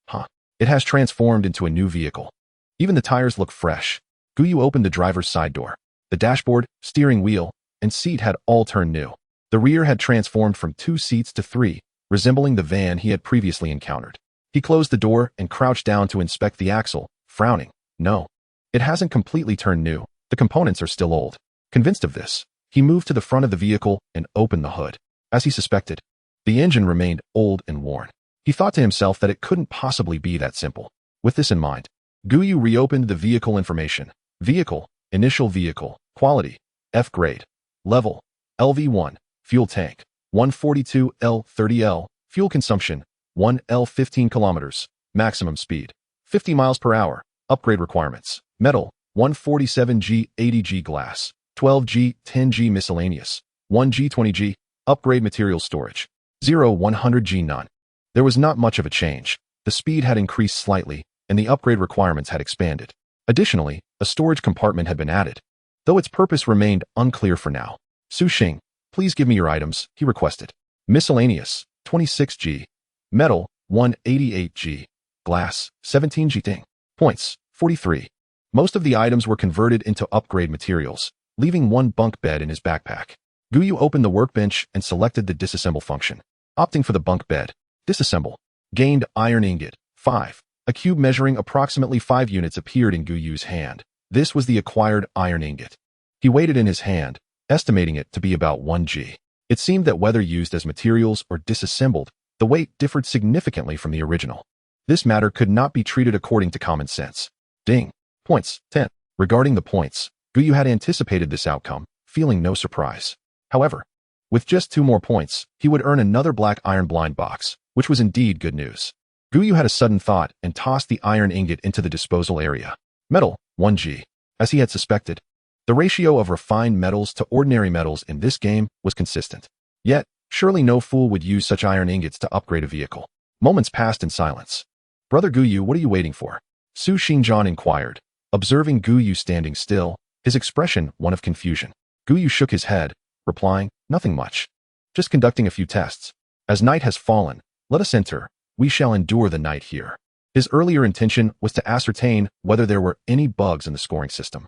it has transformed into a new vehicle. Even the tires look fresh. Gu Yu opened the driver's side door. The dashboard, steering wheel, and seat had all turned new. The rear had transformed from 2 seats to 3, resembling the van he had previously encountered. He closed the door and crouched down to inspect the axle, frowning. No, it hasn't completely turned new. The components are still old. Convinced of this, he moved to the front of the vehicle and opened the hood. As he suspected, The engine remained old and worn. He thought to himself that it couldn't possibly be that simple. With this in mind, Gu Yu reopened the vehicle information. Vehicle, initial vehicle, quality, F grade, level, LV1, fuel tank, 142L30L, fuel consumption, 1L 15 kilometers, maximum speed, 50 miles per hour, upgrade requirements, metal, 147G 80G glass, 12G 10G miscellaneous, 1G 20G, upgrade material storage, 100G none. There was not much of a change. The speed had increased slightly, and the upgrade requirements had expanded. Additionally, a storage compartment had been added, though its purpose remained unclear for now. Su Xing, please give me your items, he requested. Miscellaneous, 26G. Metal, 188G. Glass, 17G. Ding. Points, 43. Most of the items were converted into upgrade materials, leaving one bunk bed in his backpack. Gu Yu opened the workbench and selected the disassemble function. Opting for the bunk bed. Disassemble. Gained iron ingot, 5. A cube measuring approximately 5 units appeared in Gu Yu's hand. This was the acquired iron ingot. He weighed it in his hand, estimating it to be about 1G. It seemed that whether used as materials or disassembled, the weight differed significantly from the original. This matter could not be treated according to common sense. Ding. Points, 10. Regarding the points, Gu Yu had anticipated this outcome, feeling no surprise. However, with just 2 more points, he would earn another black iron blind box, which was indeed good news. Gu Yu had a sudden thought and tossed the iron ingot into the disposal area. Metal, 1G. As he had suspected, the ratio of refined metals to ordinary metals in this game was consistent. Yet, surely no fool would use such iron ingots to upgrade a vehicle. Moments passed in silence. Brother Gu Yu, what are you waiting for? Su Xingzhan inquired, observing Gu Yu standing still, his expression one of confusion. Gu Yu shook his head, replying, nothing much. Just conducting a few tests. As night has fallen, let us enter. We shall endure the night here. His earlier intention was to ascertain whether there were any bugs in the scoring system,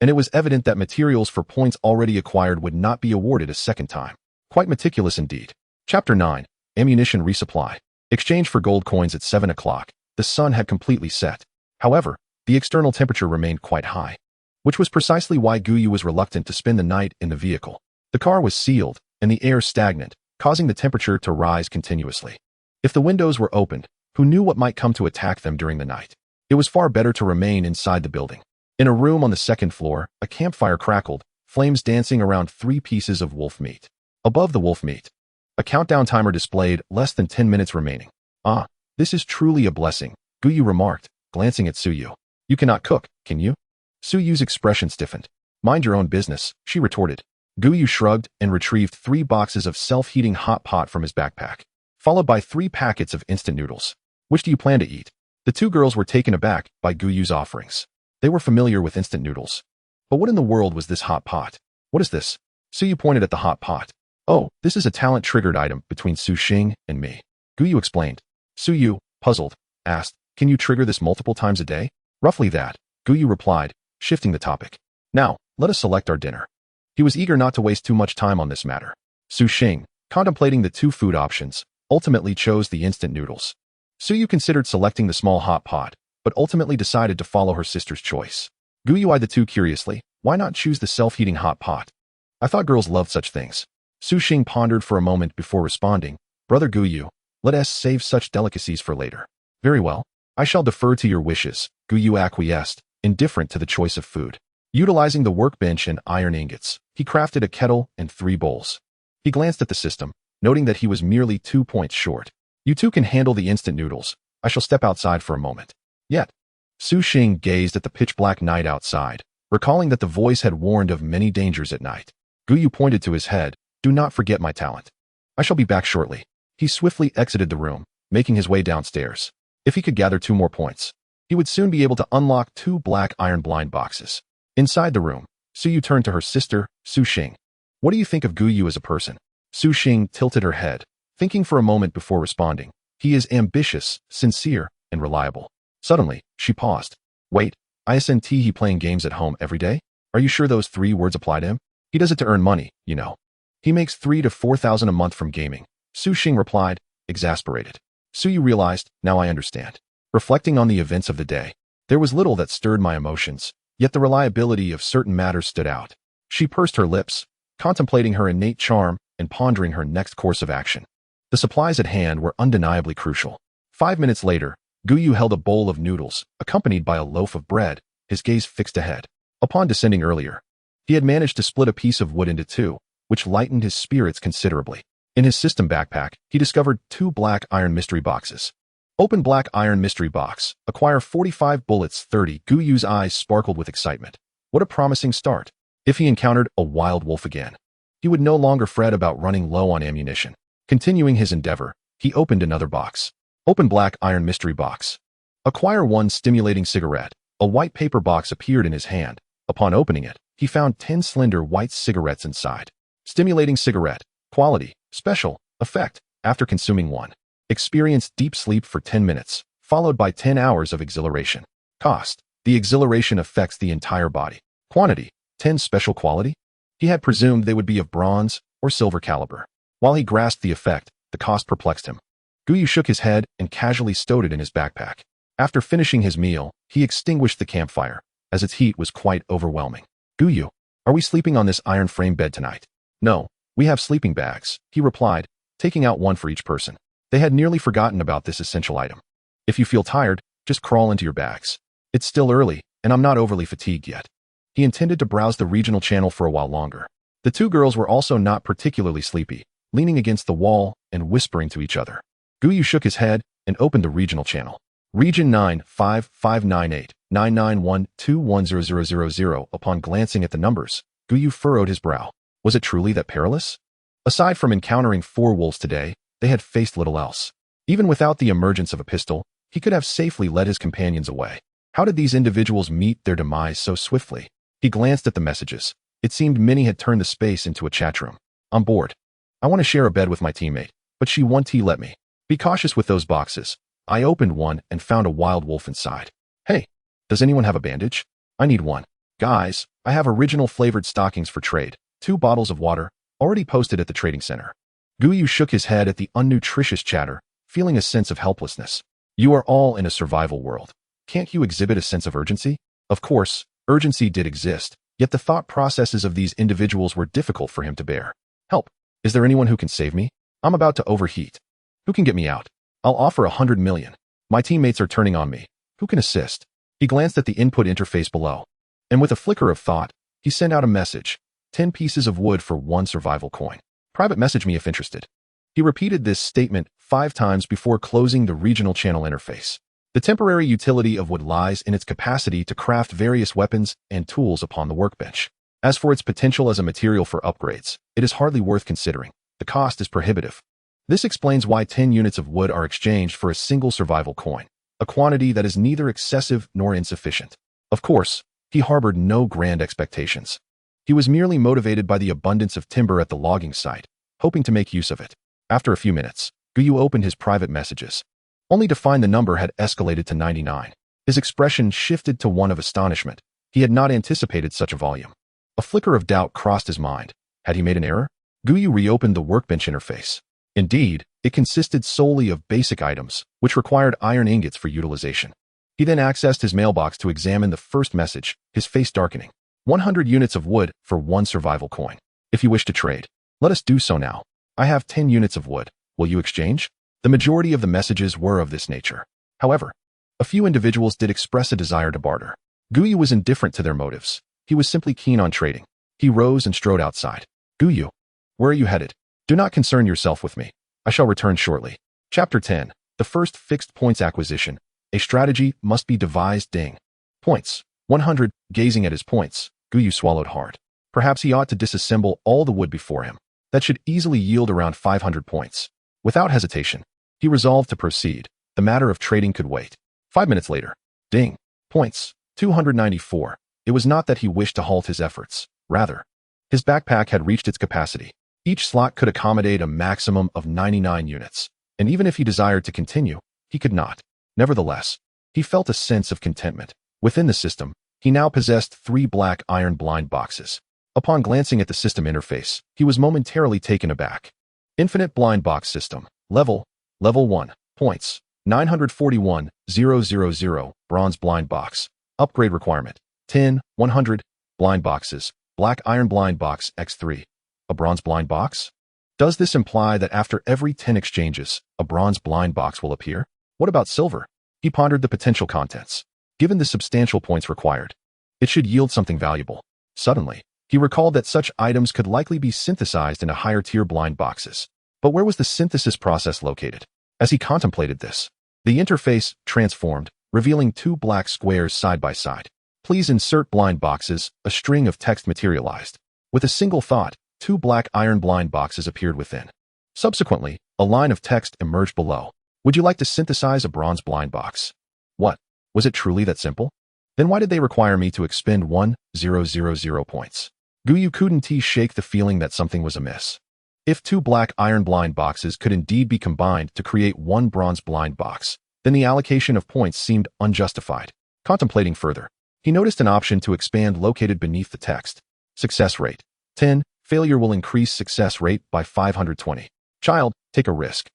and it was evident that materials for points already acquired would not be awarded a second time. Quite meticulous indeed. Chapter 9. Ammunition Resupply. Exchange for gold coins at 7 o'clock. The sun had completely set. However, the external temperature remained quite high, which was precisely why Gu Yu was reluctant to spend the night in the vehicle. The car was sealed, and the air stagnant, causing the temperature to rise continuously. If the windows were opened, who knew what might come to attack them during the night? It was far better to remain inside the building. In a room on the second floor, a campfire crackled, flames dancing around 3 pieces of wolf meat. Above the wolf meat, a countdown timer displayed less than 10 minutes remaining. Ah, this is truly a blessing, Gu Yu remarked, glancing at Su Yu. You cannot cook, can you? Su Yu's expression stiffened. Mind your own business, she retorted. Gu Yu shrugged and retrieved 3 boxes of self-heating hot pot from his backpack, followed by 3 packets of instant noodles. Which do you plan to eat? The 2 girls were taken aback by Gu Yu's offerings. They were familiar with instant noodles. But what in the world was this hot pot? What is this? Su Yu pointed at the hot pot. Oh, this is a talent-triggered item between Su Xing and me. Gu Yu explained. Su Yu, puzzled, asked, can you trigger this multiple times a day? Roughly that, Gu Yu replied, shifting the topic. Now, let us select our dinner. He was eager not to waste too much time on this matter. Su Xing, contemplating the 2 food options, ultimately chose the instant noodles. Su Yu considered selecting the small hot pot, but ultimately decided to follow her sister's choice. Gu Yu eyed the 2 curiously. Why not choose the self-heating hot pot? I thought girls loved such things. Su Xing pondered for a moment before responding. Brother Gu Yu, let us save such delicacies for later. Very well. I shall defer to your wishes, Gu Yu acquiesced, indifferent to the choice of food. Utilizing the workbench and iron ingots, he crafted a kettle and 3 bowls. He glanced at the system, noting that he was merely 2 points short. You 2 can handle the instant noodles. I shall step outside for a moment. Yet, Su Xing gazed at the pitch-black night outside, recalling that the voice had warned of many dangers at night. Gu Yu pointed to his head. Do not forget my talent. I shall be back shortly. He swiftly exited the room, making his way downstairs. If he could gather 2 more points, he would soon be able to unlock 2 black iron blind boxes. Inside the room, Su Yu turned to her sister, Su Xing. What do you think of Gu Yu as a person? Su Xing tilted her head, thinking for a moment before responding. He is ambitious, sincere, and reliable. Suddenly, she paused. Wait, isn't he playing games at home every day? Are you sure those 3 words apply to him? He does it to earn money, you know. He makes 3,000 to 4,000 a month from gaming. Su Xing replied, exasperated. Su Yu realized, now I understand. Reflecting on the events of the day, there was little that stirred my emotions, yet the reliability of certain matters stood out. She pursed her lips, contemplating her innate charm and pondering her next course of action. The supplies at hand were undeniably crucial. 5 minutes later, Gu Yu held a bowl of noodles, accompanied by a loaf of bread, his gaze fixed ahead. Upon descending earlier, he had managed to split a piece of wood into two, which lightened his spirits considerably. In his system backpack, he discovered 2 black iron mystery boxes. Open black iron mystery box. Acquire 45 bullets 30. Gu Yu's eyes sparkled with excitement. What a promising start. If he encountered a wild wolf again, he would no longer fret about running low on ammunition. Continuing his endeavor, he opened another box. Open black iron mystery box. Acquire 1 stimulating cigarette. A white paper box appeared in his hand. Upon opening it, he found 10 slender white cigarettes inside. Stimulating cigarette. Quality. Special. Effect. After consuming 1, experience deep sleep for 10 minutes, followed by 10 hours of exhilaration. Cost. The exhilaration affects the entire body. Quantity. 10. Special quality. He had presumed they would be of bronze or silver caliber. While he grasped the effect, the cost perplexed him. Gu Yu shook his head and casually stowed it in his backpack. After finishing his meal, he extinguished the campfire, as its heat was quite overwhelming. Gu Yu, are we sleeping on this iron frame bed tonight? No, we have sleeping bags, he replied, taking out one for each person. They had nearly forgotten about this essential item. If you feel tired, just crawl into your bags. It's still early, and I'm not overly fatigued yet. He intended to browse the regional channel for a while longer. The 2 girls were also not particularly sleepy, leaning against the wall and whispering to each other. Gu Yu shook his head and opened the regional channel. Region 95598-991-210000. Upon glancing at the numbers, Gu Yu furrowed his brow. Was it truly that perilous? Aside from encountering 4 wolves today, they had faced little else. Even without the emergence of a pistol, he could have safely led his companions away. How did these individuals meet their demise so swiftly? He glanced at the messages. It seemed many had turned the space into a chat room. I'm bored. I want to share a bed with my teammate, but she won't let me. Be cautious with those boxes. I opened one and found a wild wolf inside. Hey, does anyone have a bandage? I need one. Guys, I have original flavored stockings for trade. 2 bottles of water, already posted at the trading center. Gu Yu shook his head at the unnutritious chatter, feeling a sense of helplessness. You are all in a survival world. Can't you exhibit a sense of urgency? Of course, urgency did exist, yet the thought processes of these individuals were difficult for him to bear. Help! Is there anyone who can save me? I'm about to overheat. Who can get me out? I'll offer 100 million. My teammates are turning on me. Who can assist? He glanced at the input interface below, and with a flicker of thought, he sent out a message. 10 pieces of wood for 1 survival coin. Private message me if interested. He repeated this statement 5 times before closing the regional channel interface. The temporary utility of wood lies in its capacity to craft various weapons and tools upon the workbench. As for its potential as a material for upgrades, it is hardly worth considering. The cost is prohibitive. This explains why 10 units of wood are exchanged for a single survival coin, a quantity that is neither excessive nor insufficient. Of course, he harbored no grand expectations. He was merely motivated by the abundance of timber at the logging site, hoping to make use of it. After a few minutes, Gu Yu opened his private messages, only to find the number had escalated to 99. His expression shifted to one of astonishment. He had not anticipated such a volume. A flicker of doubt crossed his mind. Had he made an error? Gu Yu reopened the workbench interface. Indeed, it consisted solely of basic items, which required iron ingots for utilization. He then accessed his mailbox to examine the first message, his face darkening. 100 units of wood for 1 survival coin. If you wish to trade, let us do so now. I have 10 units of wood. Will you exchange? The majority of the messages were of this nature. However, a few individuals did express a desire to barter. Gu Yu was indifferent to their motives. He was simply keen on trading. He rose and strode outside. Gu Yu, where are you headed? Do not concern yourself with me. I shall return shortly. Chapter 10. The first fixed points acquisition. A strategy must be devised. Ding. Points. 100. Gazing at his points, Gu Yu swallowed hard. Perhaps he ought to disassemble all the wood before him. That should easily yield around 500 points. Without hesitation, he resolved to proceed. The matter of trading could wait. 5 minutes later. Ding. Points. 294. It was not that he wished to halt his efforts. Rather, his backpack had reached its capacity. Each slot could accommodate a maximum of 99 units, and even if he desired to continue, he could not. Nevertheless, he felt a sense of contentment. Within the system, he now possessed 3 black iron blind boxes. Upon glancing at the system interface, he was momentarily taken aback. Infinite blind box system. Level 1. Points. 941,000. Bronze blind box. Upgrade requirement. 10, 100. Blind boxes. Black iron blind box X3. A bronze blind box? Does this imply that after every 10 exchanges, a bronze blind box will appear? What about silver? He pondered the potential contents. Given the substantial points required, it should yield something valuable. Suddenly, he recalled that such items could likely be synthesized into higher-tier blind boxes. But where was the synthesis process located? As he contemplated this, the interface transformed, revealing two black squares side by side. Please insert blind boxes. A string of text materialized. With a single thought, two black iron blind boxes appeared within. Subsequently, a line of text emerged below. Would you like to synthesize a bronze blind box? What? Was it truly that simple? Then why did they require me to expend 1,000 points? Gu Yu couldn't shake the feeling that something was amiss. If two black iron blind boxes could indeed be combined to create one bronze blind box, then the allocation of points seemed unjustified. Contemplating further, he noticed an option to expand located beneath the text. Success rate 10. Failure will increase success rate by 520. Child, take a risk.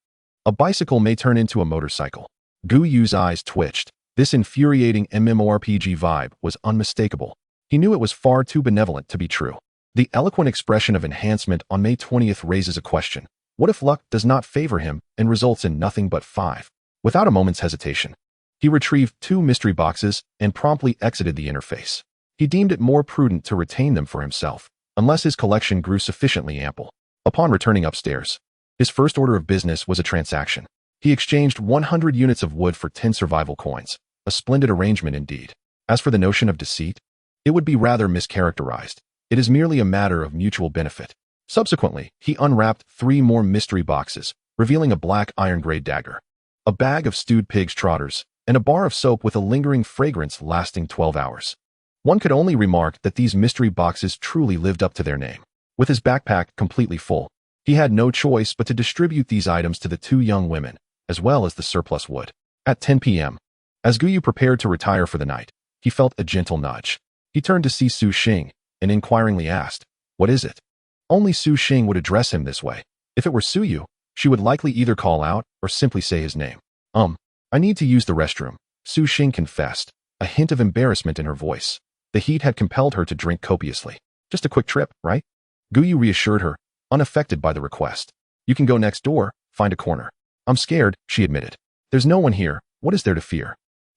A bicycle may turn into a motorcycle. Gu Yu's eyes twitched. This infuriating MMORPG vibe was unmistakable. He knew it was far too benevolent to be true. The eloquent expression of enhancement on May 20th raises a question. What if luck does not favor him and results in nothing but 5? Without a moment's hesitation, he retrieved two mystery boxes and promptly exited the interface. He deemed it more prudent to retain them for himself, unless his collection grew sufficiently ample. Upon returning upstairs, his first order of business was a transaction. He exchanged 100 units of wood for 10 survival coins, a splendid arrangement indeed. As for the notion of deceit, it would be rather mischaracterized. It is merely a matter of mutual benefit. Subsequently, he unwrapped 3 more mystery boxes, revealing a black iron-grade dagger, a bag of stewed pig's trotters, and a bar of soap with a lingering fragrance lasting 12 hours. One could only remark that these mystery boxes truly lived up to their name. With his backpack completely full, he had no choice but to distribute these items to the 2 young women, as well as the surplus wood. At 10 p.m., as Gu Yu prepared to retire for the night, he felt a gentle nudge. He turned to see Su Xing and inquiringly asked, "What is it?" Only Su Xing would address him this way. If it were Su Yu, she would likely either call out or simply say his name. I need to use the restroom," Su Xing confessed, a hint of embarrassment in her voice. The heat had compelled her to drink copiously. "Just a quick trip, right?" Gu Yu reassured her, unaffected by the request. "You can go next door, find a corner." "I'm scared," she admitted. "There's no one here. What is there to fear?"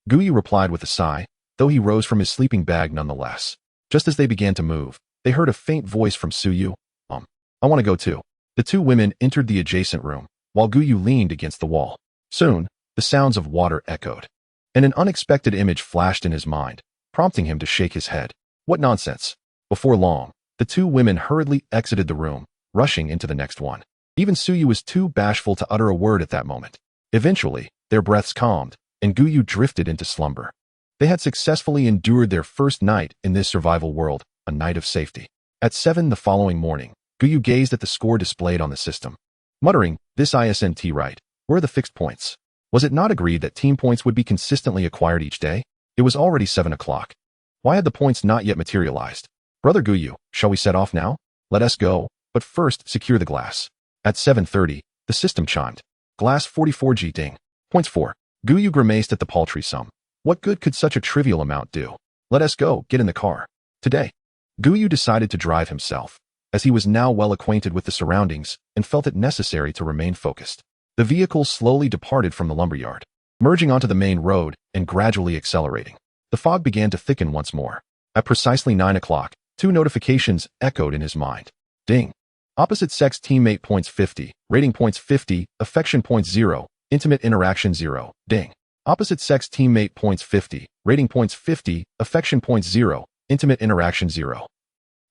Gu Yu replied with a sigh, though he rose from his sleeping bag nonetheless. Just as they began to move, they heard a faint voice from Su Yu. I want to go too." The 2 women entered the adjacent room, while Gu Yu leaned against the wall. Soon, the sounds of water echoed, and an unexpected image flashed in his mind, prompting him to shake his head. What nonsense! Before long, the 2 women hurriedly exited the room, rushing into the next one. Even Su Yu was too bashful to utter a word at that moment. Eventually, their breaths calmed, and Gu Yu drifted into slumber. They had successfully endured their first night in this survival world, a night of safety. At 7 the following morning, Gu Yu gazed at the score displayed on the system. Muttering, "This isn't right. Where are the fixed points?" Was it not agreed that team points would be consistently acquired each day? It was already 7 o'clock. Why had the points not yet materialized? "Brother Gu Yu, shall we set off now?" "Let us go, but first secure the glass." At 7:30, the system chimed. "Glass 44G ding. Points 4. Gu Yu grimaced at the paltry sum. What good could such a trivial amount do? "Let us go, get in the car." Today, Gu Yu decided to drive himself, as he was now well acquainted with the surroundings and felt it necessary to remain focused. The vehicle slowly departed from the lumberyard, merging onto the main road and gradually accelerating. The fog began to thicken once more. At precisely 9 o'clock, 2 notifications echoed in his mind. Ding. Opposite sex teammate points 50, rating points 50, affection points 0, intimate interaction 0. Ding. Opposite sex teammate points 50, rating points 50, affection points 0, intimate interaction 0.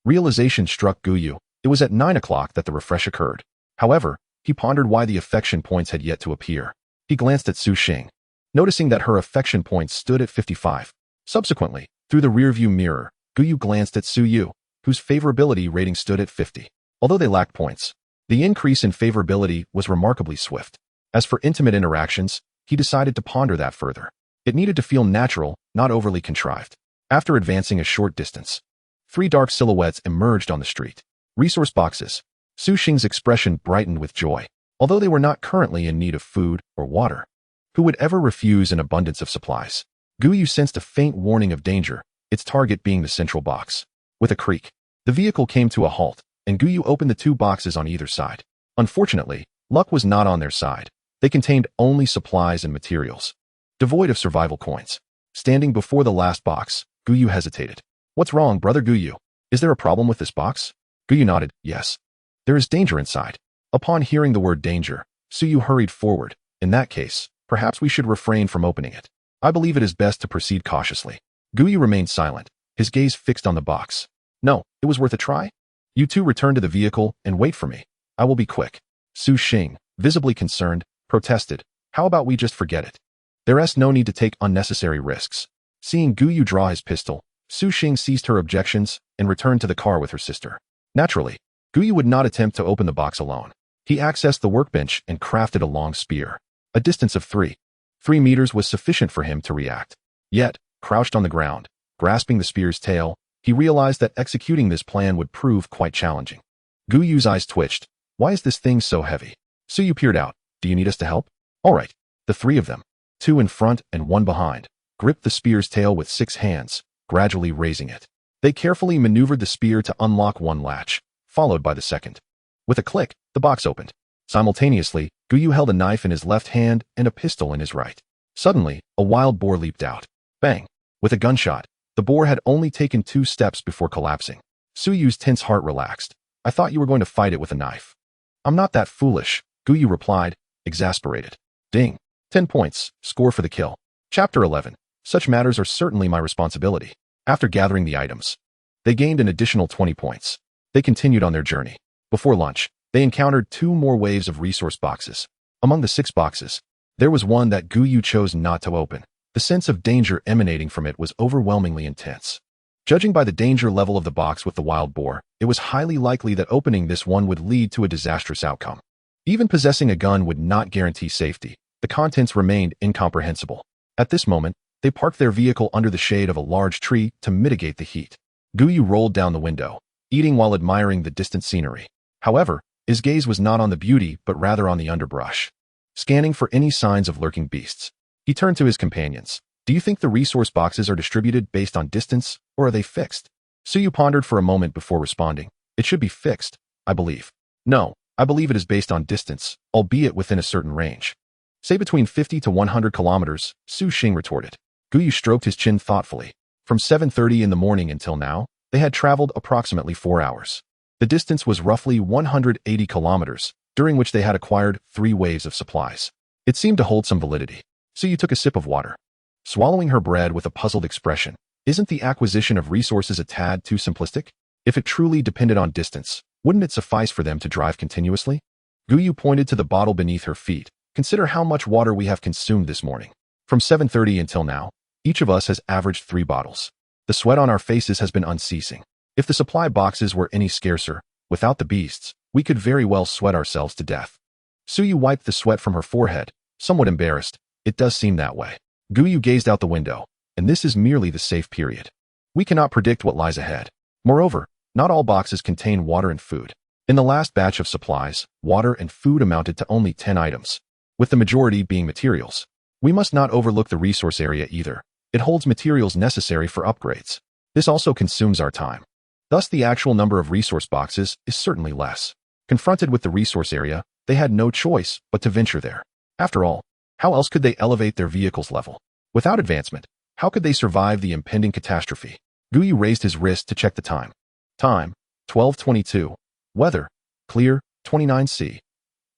Realization struck Gu Yu. It was at 9 o'clock that the refresh occurred. However, he pondered why the affection points had yet to appear. He glanced at Su Xing, noticing that her affection points stood at 55. Subsequently, through the rearview mirror, Gu Yu glanced at Su Yu, whose favorability rating stood at 50. Although they lacked points, the increase in favorability was remarkably swift. As for intimate interactions, he decided to ponder that further. It needed to feel natural, not overly contrived. After advancing a short distance, 3 dark silhouettes emerged on the street. Resource boxes. Su Xing's expression brightened with joy. Although they were not currently in need of food or water, who would ever refuse an abundance of supplies? Gu Yu sensed a faint warning of danger, its target being the central box. With a creak, the vehicle came to a halt, and Gu Yu opened the 2 boxes on either side. Unfortunately, luck was not on their side. They contained only supplies and materials, devoid of survival coins. Standing before the last box, Gu Yu hesitated. What's wrong, brother Gu Yu? Is there a problem with this box? Gu Yu nodded, yes. There is danger inside. Upon hearing the word danger, Su Yu hurried forward. In that case, perhaps we should refrain from opening it. I believe it is best to proceed cautiously. Gu Yu remained silent, his gaze fixed on the box. No, it was worth a try. You two return to the vehicle and wait for me. I will be quick. Su Xing, visibly concerned, protested. How about we just forget it? There's no need to take unnecessary risks. Seeing Gu Yu draw his pistol, Su Xing ceased her objections and returned to the car with her sister. Naturally, Gu Yu would not attempt to open the box alone. He accessed the workbench and crafted a long spear. A distance of 3 meters was sufficient for him to react. Yet, crouched on the ground, grasping the spear's tail, he realized that executing this plan would prove quite challenging. Gu Yu's eyes twitched. Why is this thing so heavy? Su Yu peered out. Do you need us to help? All right. The 3 of them, 2 in front and 1 behind, gripped the spear's tail with 6 hands, gradually raising it. They carefully maneuvered the spear to unlock one latch, followed by the second. With a click, the box opened. Simultaneously, Gu Yu held a knife in his left hand and a pistol in his right. Suddenly, a wild boar leaped out. Bang! With a gunshot, the boar had only taken 2 steps before collapsing. Su Yu's tense heart relaxed. I thought you were going to fight it with a knife. I'm not that foolish, Gu Yu replied, exasperated. Ding. 10 points, score for the kill. Chapter 11. Such matters are certainly my responsibility. After gathering the items, they gained an additional 20 points. They continued on their journey. Before lunch, they encountered 2 more waves of resource boxes. Among the 6 boxes, there was one that Gu Yu chose not to open. The sense of danger emanating from it was overwhelmingly intense. Judging by the danger level of the box with the wild boar, it was highly likely that opening this one would lead to a disastrous outcome. Even possessing a gun would not guarantee safety. The contents remained incomprehensible. At this moment, they parked their vehicle under the shade of a large tree to mitigate the heat. Gu Yu rolled down the window, eating while admiring the distant scenery. However, his gaze was not on the beauty but rather on the underbrush. Scanning for any signs of lurking beasts, he turned to his companions. Do you think the resource boxes are distributed based on distance, or are they fixed? Su Yu pondered for a moment before responding. It should be fixed, I believe. No, I believe it is based on distance, albeit within a certain range. Say between 50 to 100 kilometers, Su Xing retorted. Gu Yu stroked his chin thoughtfully. From 7:30 in the morning until now, they had traveled approximately 4 hours. The distance was roughly 180 kilometers, during which they had acquired 3 waves of supplies. It seemed to hold some validity. Su Yu took a sip of water, swallowing her bread with a puzzled expression. Isn't the acquisition of resources a tad too simplistic? If it truly depended on distance, wouldn't it suffice for them to drive continuously? Gu Yu pointed to the bottle beneath her feet. Consider how much water we have consumed this morning. From 7:30 until now, each of us has averaged 3 bottles. The sweat on our faces has been unceasing. If the supply boxes were any scarcer, without the beasts, we could very well sweat ourselves to death. Su Yu wiped the sweat from her forehead, somewhat embarrassed. It does seem that way. Gu Yu gazed out the window, and this is merely the safe period. We cannot predict what lies ahead. Moreover, not all boxes contain water and food. In the last batch of supplies, water and food amounted to only 10 items, with the majority being materials. We must not overlook the resource area either. It holds materials necessary for upgrades. This also consumes our time. Thus, the actual number of resource boxes is certainly less. Confronted with the resource area, they had no choice but to venture there. After all, how else could they elevate their vehicle's level? Without advancement, how could they survive the impending catastrophe? Gu Yu raised his wrist to check the time. Time, 12:22. Weather, clear, 29°C.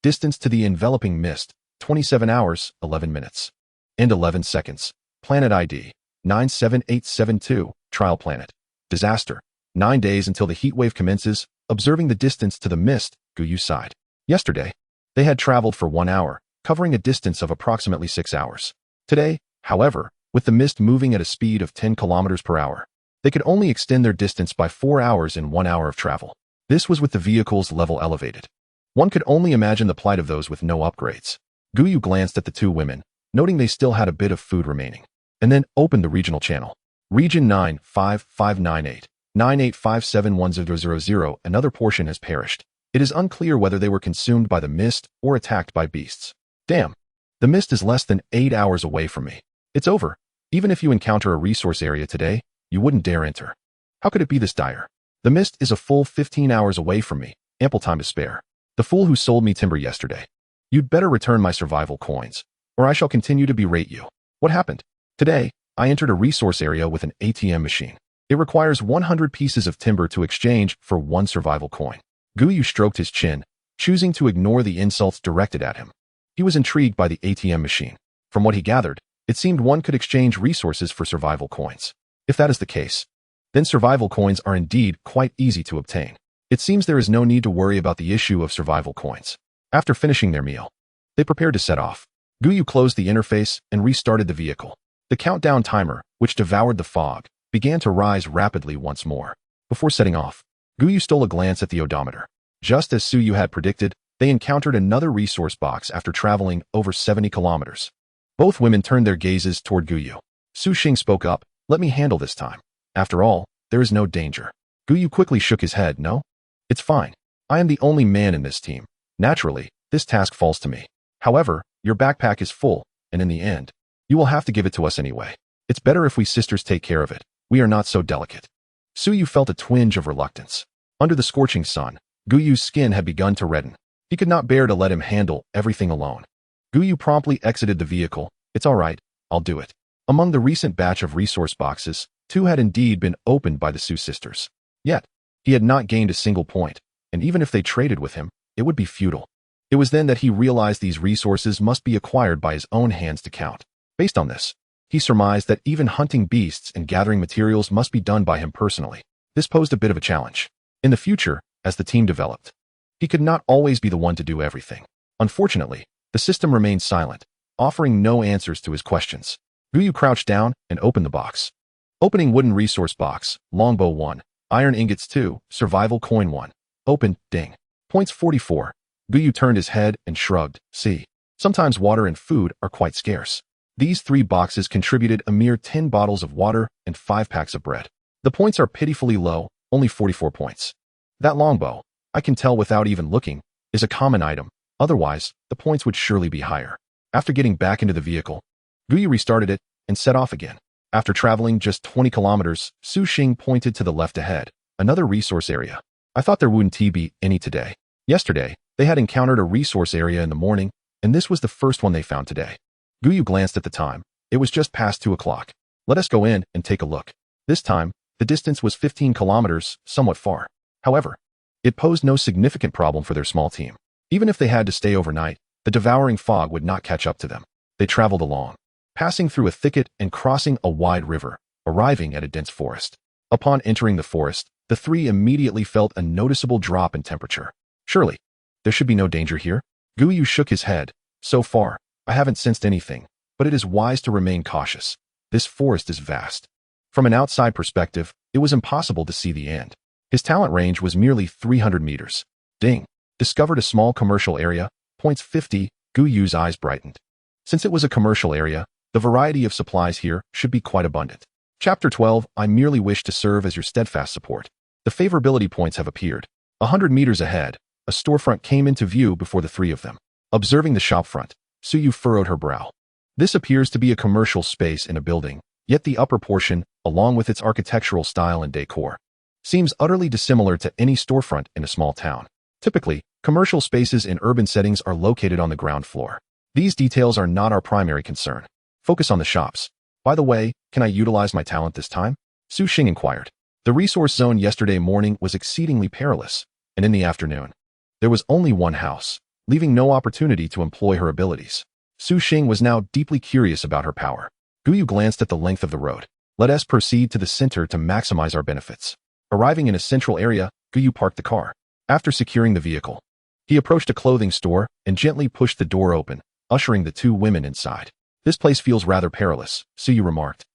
Distance to the enveloping mist, 27 hours, 11 minutes. And 11 seconds. Planet ID, 97872, Trial Planet. Disaster. 9 days until the heat wave commences. Observing the distance to the mist, Gu Yu sighed. Yesterday, they had traveled for 1 hour, covering a distance of approximately 6 hours. Today, however, with the mist moving at a speed of 10 kilometers per hour, they could only extend their distance by 4 hours in 1 hour of travel. This was with the vehicle's level elevated. One could only imagine the plight of those with no upgrades. Gu Yu glanced at the 2 women, noting they still had a bit of food remaining, and then opened the regional channel. Region 95598, 985710000, another portion has perished. It is unclear whether they were consumed by the mist or attacked by beasts. Damn. The mist is less than 8 hours away from me. It's over. Even if you encounter a resource area today, you wouldn't dare enter. How could it be this dire? The mist is a full 15 hours away from me, ample time to spare. The fool who sold me timber yesterday. You'd better return my survival coins, or I shall continue to berate you. What happened? Today, I entered a resource area with an ATM machine. It requires 100 pieces of timber to exchange for 1 survival coin. Gu Yu stroked his chin, choosing to ignore the insults directed at him. He was intrigued by the ATM machine. From what he gathered, it seemed one could exchange resources for survival coins. If that is the case, then survival coins are indeed quite easy to obtain. It seems there is no need to worry about the issue of survival coins. After finishing their meal, they prepared to set off. Gu Yu closed the interface and restarted the vehicle. The countdown timer, which devoured the fog, began to rise rapidly once more. Before setting off, Gu Yu stole a glance at the odometer. Just as Su Yu had predicted, they encountered another resource box after traveling over 70 kilometers. Both women turned their gazes toward Gu Yu. Su Xing spoke up, "Let me handle this time. After all, there is no danger." Gu Yu quickly shook his head. "No? It's fine. I am the only man in this team. Naturally, this task falls to me. However, your backpack is full, and in the end, you will have to give it to us anyway. It's better if we sisters take care of it. We are not so delicate." Su Yu felt a twinge of reluctance. Under the scorching sun, Gu Yu's skin had begun to redden. He could not bear to let him handle everything alone. Gu Yu promptly exited the vehicle. "It's all right, I'll do it." Among the recent batch of resource boxes, 2 had indeed been opened by the Su sisters. Yet, he had not gained a single point, and even if they traded with him, it would be futile. It was then that he realized these resources must be acquired by his own hands to count. Based on this, he surmised that even hunting beasts and gathering materials must be done by him personally. This posed a bit of a challenge. In the future, as the team developed, he could not always be the one to do everything. Unfortunately, the system remained silent, offering no answers to his questions. Gu Yu crouched down and opened the box. Opening wooden resource box, longbow 1, iron ingots 2, survival coin 1. Open, ding. Points 44. Gu Yu turned his head and shrugged. See, sometimes water and food are quite scarce. These 3 boxes contributed a mere 10 bottles of water and 5 packs of bread. The points are pitifully low, only 44 points. That longbow, I can tell without even looking, is a common item. Otherwise, the points would surely be higher. After getting back into the vehicle, Gu Yu restarted it and set off again. After traveling just 20 kilometers, Su Xing pointed to the left ahead, another resource area. I thought there wouldn't be any today. Yesterday, they had encountered a resource area in the morning, and this was the first one they found today. Gu Yu glanced at the time. It was just past 2 o'clock. Let us go in and take a look. This time, the distance was 15 kilometers, somewhat far. However, it posed no significant problem for their small team. Even if they had to stay overnight, the devouring fog would not catch up to them. They traveled along, passing through a thicket and crossing a wide river, arriving at a dense forest. Upon entering the forest, the 3 immediately felt a noticeable drop in temperature. Surely, there should be no danger here. Gu Yu shook his head. So far, I haven't sensed anything, but it is wise to remain cautious. This forest is vast. From an outside perspective, it was impossible to see the end. His talent range was merely 300 meters. Ding. Discovered a small commercial area, points 50, Gu Yu's eyes brightened. Since it was a commercial area, the variety of supplies here should be quite abundant. Chapter 12, I merely wish to serve as your steadfast support. The favorability points have appeared. 100 meters ahead, a storefront came into view before the 3 of them. Observing the shopfront, Su Yu furrowed her brow. This appears to be a commercial space in a building, yet the upper portion, along with its architectural style and decor, seems utterly dissimilar to any storefront in a small town. Typically, commercial spaces in urban settings are located on the ground floor. These details are not our primary concern. Focus on the shops. By the way, can I utilize my talent this time? Su Xing inquired. The resource zone yesterday morning was exceedingly perilous, and in the afternoon, there was only one house, leaving no opportunity to employ her abilities. Su Xing was now deeply curious about her power. Gu Yu glanced at the length of the road. Let us proceed to the center to maximize our benefits. Arriving in a central area, Gu Yu parked the car. After securing the vehicle, he approached a clothing store and gently pushed the door open, ushering the 2 women inside. This place feels rather perilous, Su Yu remarked,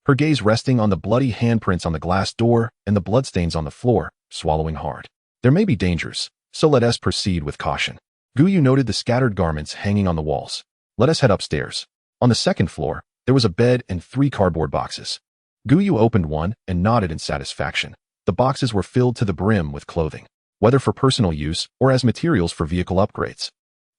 her gaze resting on the bloody handprints on the glass door and the bloodstains on the floor, swallowing hard. There may be dangers, so let us proceed with caution. Gu Yu noted the scattered garments hanging on the walls. Let us head upstairs. On the 2nd floor, there was a bed and 3 cardboard boxes. Gu Yu opened one and nodded in satisfaction. The boxes were filled to the brim with clothing, whether for personal use or as materials for vehicle upgrades.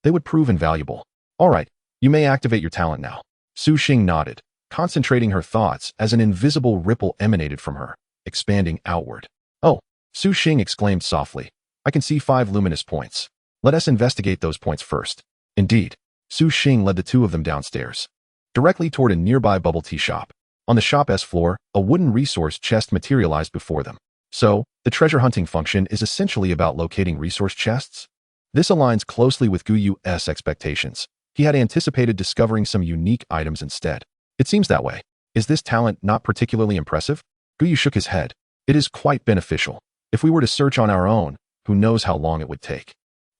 They would prove invaluable. All right, you may activate your talent now. Su Xing nodded, concentrating her thoughts as an invisible ripple emanated from her, expanding outward. Oh, Su Xing exclaimed softly. I can see 5 luminous points. Let us investigate those points first. Indeed, Su Xing led the two of them downstairs, directly toward a nearby bubble tea shop. On the shop's floor, a wooden resource chest materialized before them. So, the treasure hunting function is essentially about locating resource chests? This aligns closely with Gu Yu's expectations. He had anticipated discovering some unique items instead. It seems that way. Is this talent not particularly impressive? Gu Yu shook his head. It is quite beneficial. If we were to search on our own, who knows how long it would take.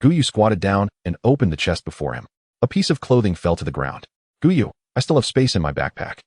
Gu Yu squatted down and opened the chest before him. A piece of clothing fell to the ground. Gu Yu, I still have space in my backpack.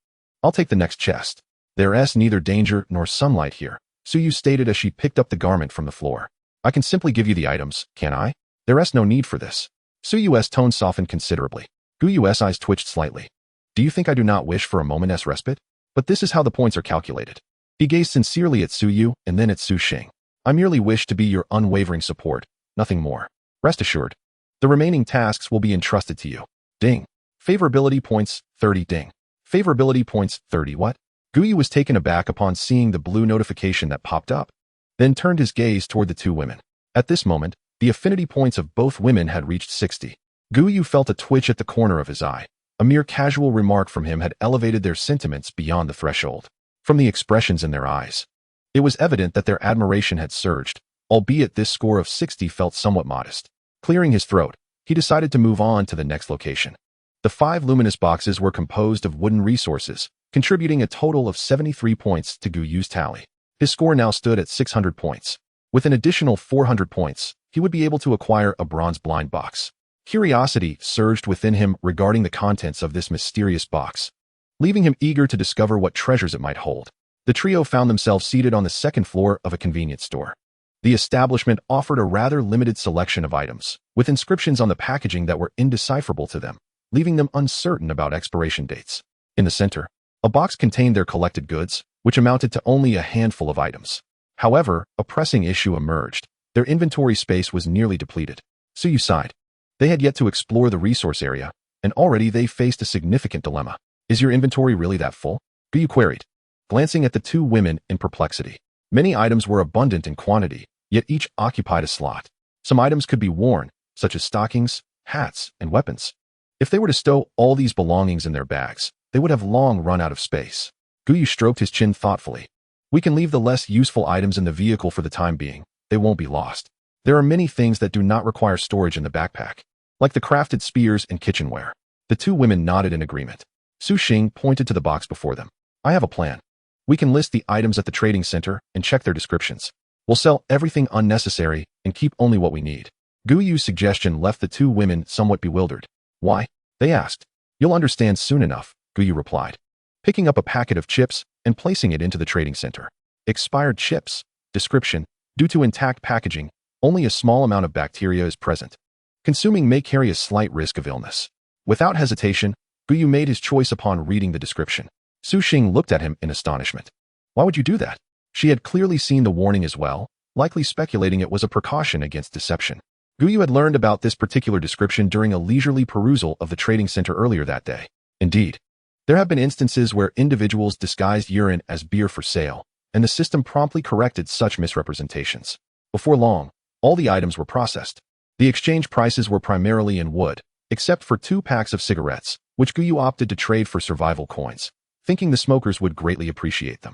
I'll take the next chest. There's neither danger nor sunlight here, Su Yu stated as she picked up the garment from the floor. I can simply give you the items, can't I? There's no need for this. Su Yu's tone softened considerably. Gu Yu's eyes twitched slightly. Do you think I do not wish for a moment's respite? But this is how the points are calculated. He gazed sincerely at Su Yu and then at Su Xing. I merely wish to be your unwavering support, nothing more. Rest assured. The remaining tasks will be entrusted to you. Ding. Favorability points, 30 ding. Favorability points, 30 what? Gu Yu was taken aback upon seeing the blue notification that popped up, then turned his gaze toward the two women. At this moment, the affinity points of both women had reached 60. Gu Yu felt a twitch at the corner of his eye. A mere casual remark from him had elevated their sentiments beyond the threshold. From the expressions in their eyes, it was evident that their admiration had surged, albeit this score of 60 felt somewhat modest. Clearing his throat, he decided to move on to the next location. The 5 luminous boxes were composed of wooden resources, contributing a total of 73 points to Gu Yu's tally. His score now stood at 600 points. With an additional 400 points, he would be able to acquire a bronze blind box. Curiosity surged within him regarding the contents of this mysterious box, leaving him eager to discover what treasures it might hold. The trio found themselves seated on the second floor of a convenience store. The establishment offered a rather limited selection of items, with inscriptions on the packaging that were indecipherable to them, leaving them uncertain about expiration dates. In the center, a box contained their collected goods, which amounted to only a handful of items. However, a pressing issue emerged. Their inventory space was nearly depleted. Su Yu sighed. They had yet to explore the resource area, and already they faced a significant dilemma. Is your inventory really that full? Gu Yu queried, glancing at the two women in perplexity. Many items were abundant in quantity, yet each occupied a slot. Some items could be worn, such as stockings, hats, and weapons. If they were to stow all these belongings in their bags, they would have long run out of space. Gu Yu stroked his chin thoughtfully. We can leave the less useful items in the vehicle for the time being. They won't be lost. There are many things that do not require storage in the backpack, like the crafted spears and kitchenware. The two women nodded in agreement. Su Xing pointed to the box before them. I have a plan. We can list the items at the trading center and check their descriptions. We'll sell everything unnecessary and keep only what we need. Gu Yu's suggestion left the two women somewhat bewildered. Why? They asked. You'll understand soon enough, Gu Yu replied, picking up a packet of chips and placing it into the trading center. Expired chips. Description. Due to intact packaging, only a small amount of bacteria is present. Consuming may carry a slight risk of illness. Without hesitation, Gu Yu made his choice upon reading the description. Su Xing looked at him in astonishment. Why would you do that? She had clearly seen the warning as well, likely speculating it was a precaution against deception. Gu Yu had learned about this particular description during a leisurely perusal of the trading center earlier that day. Indeed, there have been instances where individuals disguised urine as beer for sale, and the system promptly corrected such misrepresentations. Before long, all the items were processed. The exchange prices were primarily in wood, except for 2 packs of cigarettes, which Gu Yu opted to trade for survival coins, thinking the smokers would greatly appreciate them.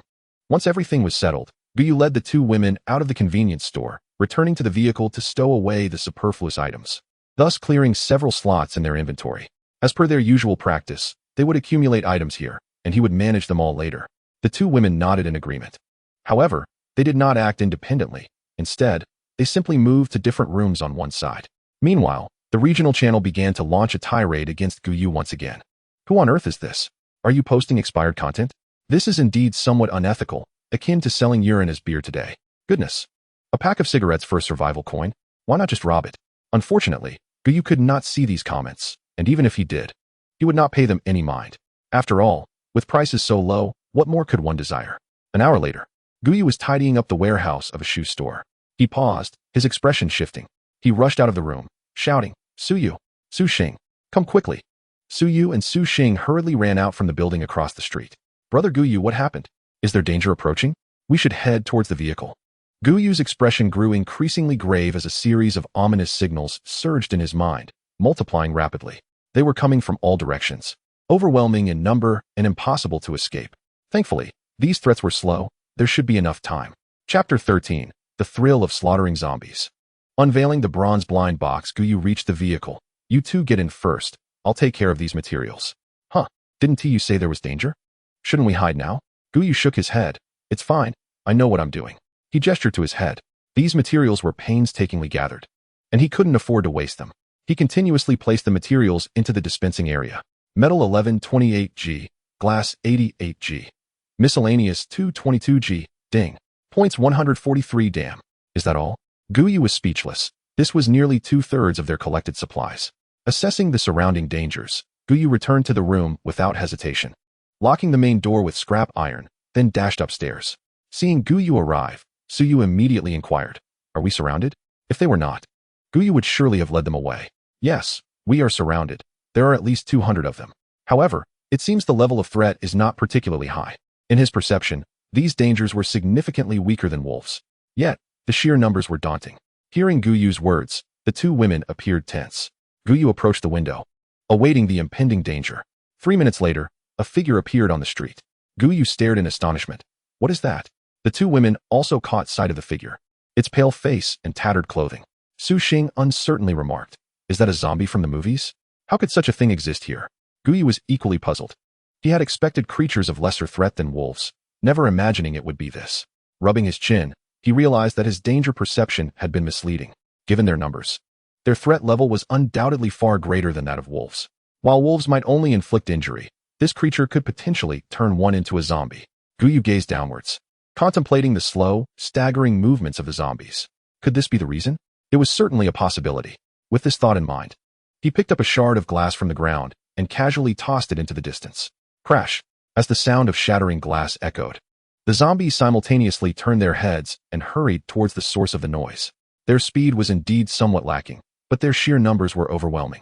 Once everything was settled, Gu Yu led the two women out of the convenience store, returning to the vehicle to stow away the superfluous items, thus clearing several slots in their inventory. As per their usual practice, they would accumulate items here, and he would manage them all later. The two women nodded in agreement. However, they did not act independently. Instead, they simply moved to different rooms on one side. Meanwhile, the regional channel began to launch a tirade against Gu Yu once again. Who on earth is this? Are you posting expired content? This is indeed somewhat unethical, akin to selling urine as beer today. Goodness. A pack of cigarettes for a survival coin? Why not just rob it? Unfortunately, Gu Yu could not see these comments, and even if he did, he would not pay them any mind. After all, with prices so low, what more could one desire? An hour later, Gu Yu was tidying up the warehouse of a shoe store. He paused, his expression shifting. He rushed out of the room, shouting, Su Yu, Su Xing, come quickly. Su Yu and Su Xing hurriedly ran out from the building across the street. Brother Gu Yu, what happened? Is there danger approaching? We should head towards the vehicle. Gu Yu's expression grew increasingly grave as a series of ominous signals surged in his mind, multiplying rapidly. They were coming from all directions, overwhelming in number and impossible to escape. Thankfully, these threats were slow. There should be enough time. Chapter 13. The Thrill of Slaughtering Zombies. Unveiling the bronze blind box, Gu Yu reached the vehicle. You two get in first. I'll take care of these materials. Huh, didn't you say there was danger? Shouldn't we hide now? Gu Yu shook his head. It's fine. I know what I'm doing. He gestured to his head. These materials were painstakingly gathered, and he couldn't afford to waste them. He continuously placed the materials into the dispensing area. Metal 1128G, glass 88G, miscellaneous 222G, ding. Points 143 damn. Is that all? Gu Yu was speechless. This was nearly 2/3 of their collected supplies. Assessing the surrounding dangers, Gu Yu returned to the room without hesitation, locking the main door with scrap iron, then dashed upstairs. Seeing Gu Yu arrive, Su Yu immediately inquired, "Are we surrounded?" If they were not, Gu Yu would surely have led them away. Yes, we are surrounded. There are at least 200 of them. However, it seems the level of threat is not particularly high. In his perception, these dangers were significantly weaker than wolves. Yet, the sheer numbers were daunting. Hearing Gu Yu's words, the two women appeared tense. Gu Yu approached the window, awaiting the impending danger. 3 minutes later, a figure appeared on the street. Gu Yu stared in astonishment. What is that? The two women also caught sight of the figure, its pale face and tattered clothing. Su Xing uncertainly remarked, "Is that a zombie from the movies? How could such a thing exist here?" Gu Yu was equally puzzled. He had expected creatures of lesser threat than wolves, never imagining it would be this. Rubbing his chin, he realized that his danger perception had been misleading. Given their numbers, their threat level was undoubtedly far greater than that of wolves. While wolves might only inflict injury, this creature could potentially turn one into a zombie. Gu Yu gazed downwards, contemplating the slow, staggering movements of the zombies. Could this be the reason? It was certainly a possibility. With this thought in mind, he picked up a shard of glass from the ground and casually tossed it into the distance. Crash! As the sound of shattering glass echoed, the zombies simultaneously turned their heads and hurried towards the source of the noise. Their speed was indeed somewhat lacking, but their sheer numbers were overwhelming.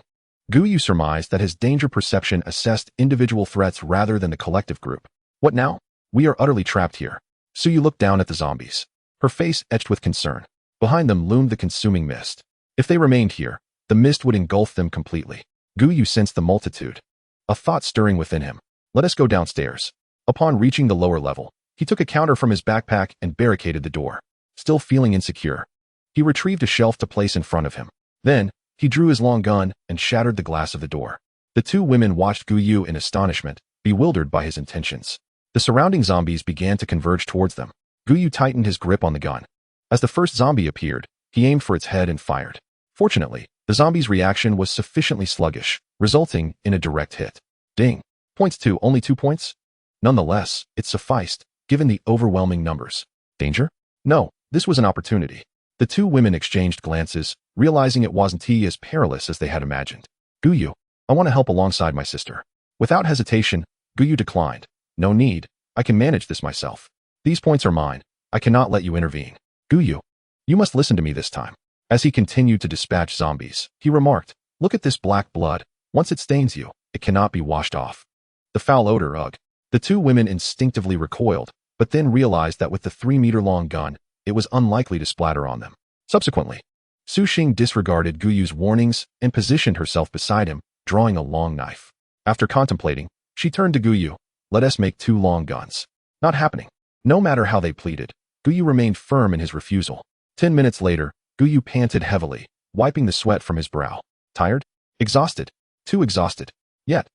Gu Yu surmised that his danger perception assessed individual threats rather than the collective group. What now? We are utterly trapped here. Su Yu looked down at the zombies, her face etched with concern. Behind them loomed the consuming mist. If they remained here, the mist would engulf them completely. Gu Yu sensed the multitude, a thought stirring within him. Let us go downstairs. Upon reaching the lower level, he took a counter from his backpack and barricaded the door. Still feeling insecure, he retrieved a shelf to place in front of him. Then, he drew his long gun and shattered the glass of the door. The two women watched Gu Yu in astonishment, bewildered by his intentions. The surrounding zombies began to converge towards them. Gu Yu tightened his grip on the gun. As the first zombie appeared, he aimed for its head and fired. Fortunately, the zombie's reaction was sufficiently sluggish, resulting in a direct hit. Ding. Points 2, only 2 points? Nonetheless, it sufficed, given the overwhelming numbers. Danger? No, this was an opportunity. The two women exchanged glances, realizing it wasn't as perilous as they had imagined. Gu Yu, I want to help alongside my sister. Without hesitation, Gu Yu declined. No need. I can manage this myself. These points are mine. I cannot let you intervene. Gu Yu, you must listen to me this time. As he continued to dispatch zombies, he remarked, look at this black blood. Once it stains you, it cannot be washed off. The foul odor, ugh. The two women instinctively recoiled, but then realized that with the 3-meter-long gun, it was unlikely to splatter on them. Subsequently, Su Xing disregarded Gu Yu's warnings and positioned herself beside him, drawing a long knife. After contemplating, she turned to Gu Yu. Let us make 2 long guns. Not happening. No matter how they pleaded, Gu Yu remained firm in his refusal. 10 minutes later, Gu Yu panted heavily, wiping the sweat from his brow. Tired? Exhausted? Too exhausted. Yet,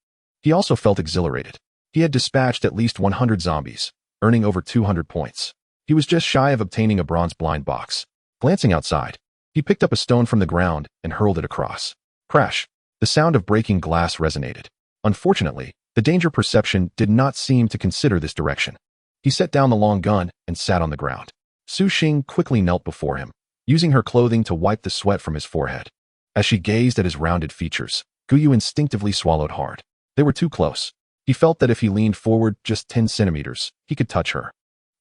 he also felt exhilarated. He had dispatched at least 100 zombies, earning over 200 points. He was just shy of obtaining a bronze blind box. Glancing outside, he picked up a stone from the ground and hurled it across. Crash! The sound of breaking glass resonated. Unfortunately, the danger perception did not seem to consider this direction. He set down the long gun and sat on the ground. Su Xing quickly knelt before him, using her clothing to wipe the sweat from his forehead. As she gazed at his rounded features, Gu Yu instinctively swallowed hard. They were too close. He felt that if he leaned forward just 10 centimeters, he could touch her.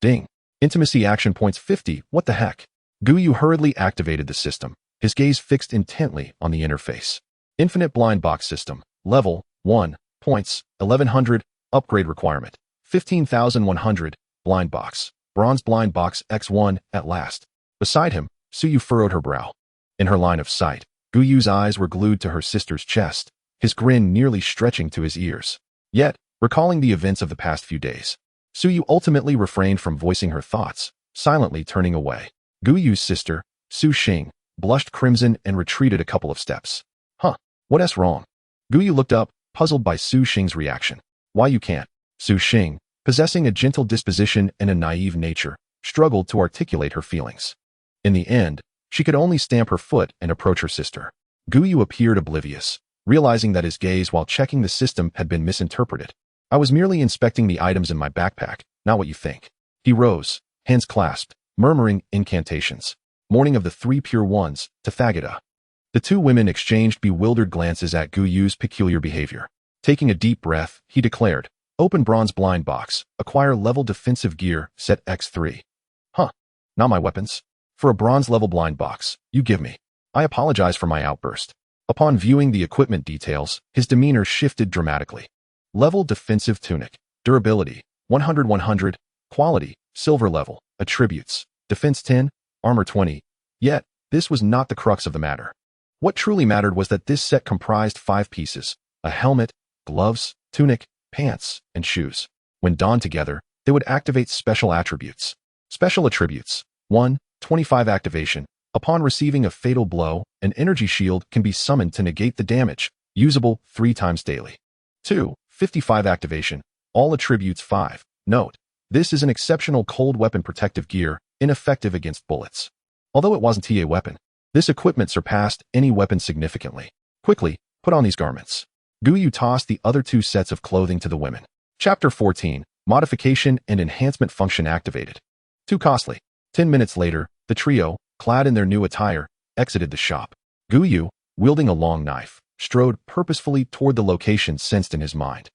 Ding. Intimacy action points 50, what the heck? Gu Yu hurriedly activated the system, his gaze fixed intently on the interface. Infinite blind box system, level 1, points, 1100, upgrade requirement, 15,100, blind box, Bronze blind box X1 at last. Beside him, Gu Yu furrowed her brow. In her line of sight, Gu Yu's eyes were glued to her sister's chest, his grin nearly stretching to his ears. Yet, recalling the events of the past few days, Gu Yu ultimately refrained from voicing her thoughts, silently turning away. Gu Yu's sister, Su Xing, blushed crimson and retreated a couple of steps. What's wrong? Gu Yu looked up, puzzled by Su Xing's reaction. Why you can't? Su Xing, possessing a gentle disposition and a naive nature, struggled to articulate her feelings. In the end, she could only stamp her foot and approach her sister. Gu Yu appeared oblivious, realizing that his gaze while checking the system had been misinterpreted. I was merely inspecting the items in my backpack, not what you think. He rose, hands clasped, murmuring incantations. Morning of the Three Pure Ones, Tathagata. The two women exchanged bewildered glances at Gu Yu's peculiar behavior. Taking a deep breath, he declared, Open bronze blind box, acquire level defensive gear, set X3. Not my weapons. For a bronze level blind box, you give me. I apologize for my outburst. Upon viewing the equipment details, his demeanor shifted dramatically. Level defensive tunic, durability, 100-100, quality, silver level, attributes, defense 10, armor 20. Yet, this was not the crux of the matter. What truly mattered was that this set comprised 5 pieces, a helmet, gloves, tunic, pants, and shoes. When donned together, they would activate special attributes. Special attributes. 1. 25 activation. Upon receiving a fatal blow, an energy shield can be summoned to negate the damage, usable 3 times daily. 2. 55 activation. All attributes 5. Note, this is an exceptional cold weapon protective gear, ineffective against bullets. Although it wasn't a weapon, this equipment surpassed any weapon significantly. Quickly, put on these garments. Gu Yu tossed the other 2 sets of clothing to the women. Chapter 14, Modification and Enhancement Function activated. Too costly. 10 minutes later, the trio, clad in their new attire, exited the shop. Gu Yu, wielding a long knife, strode purposefully toward the location sensed in his mind.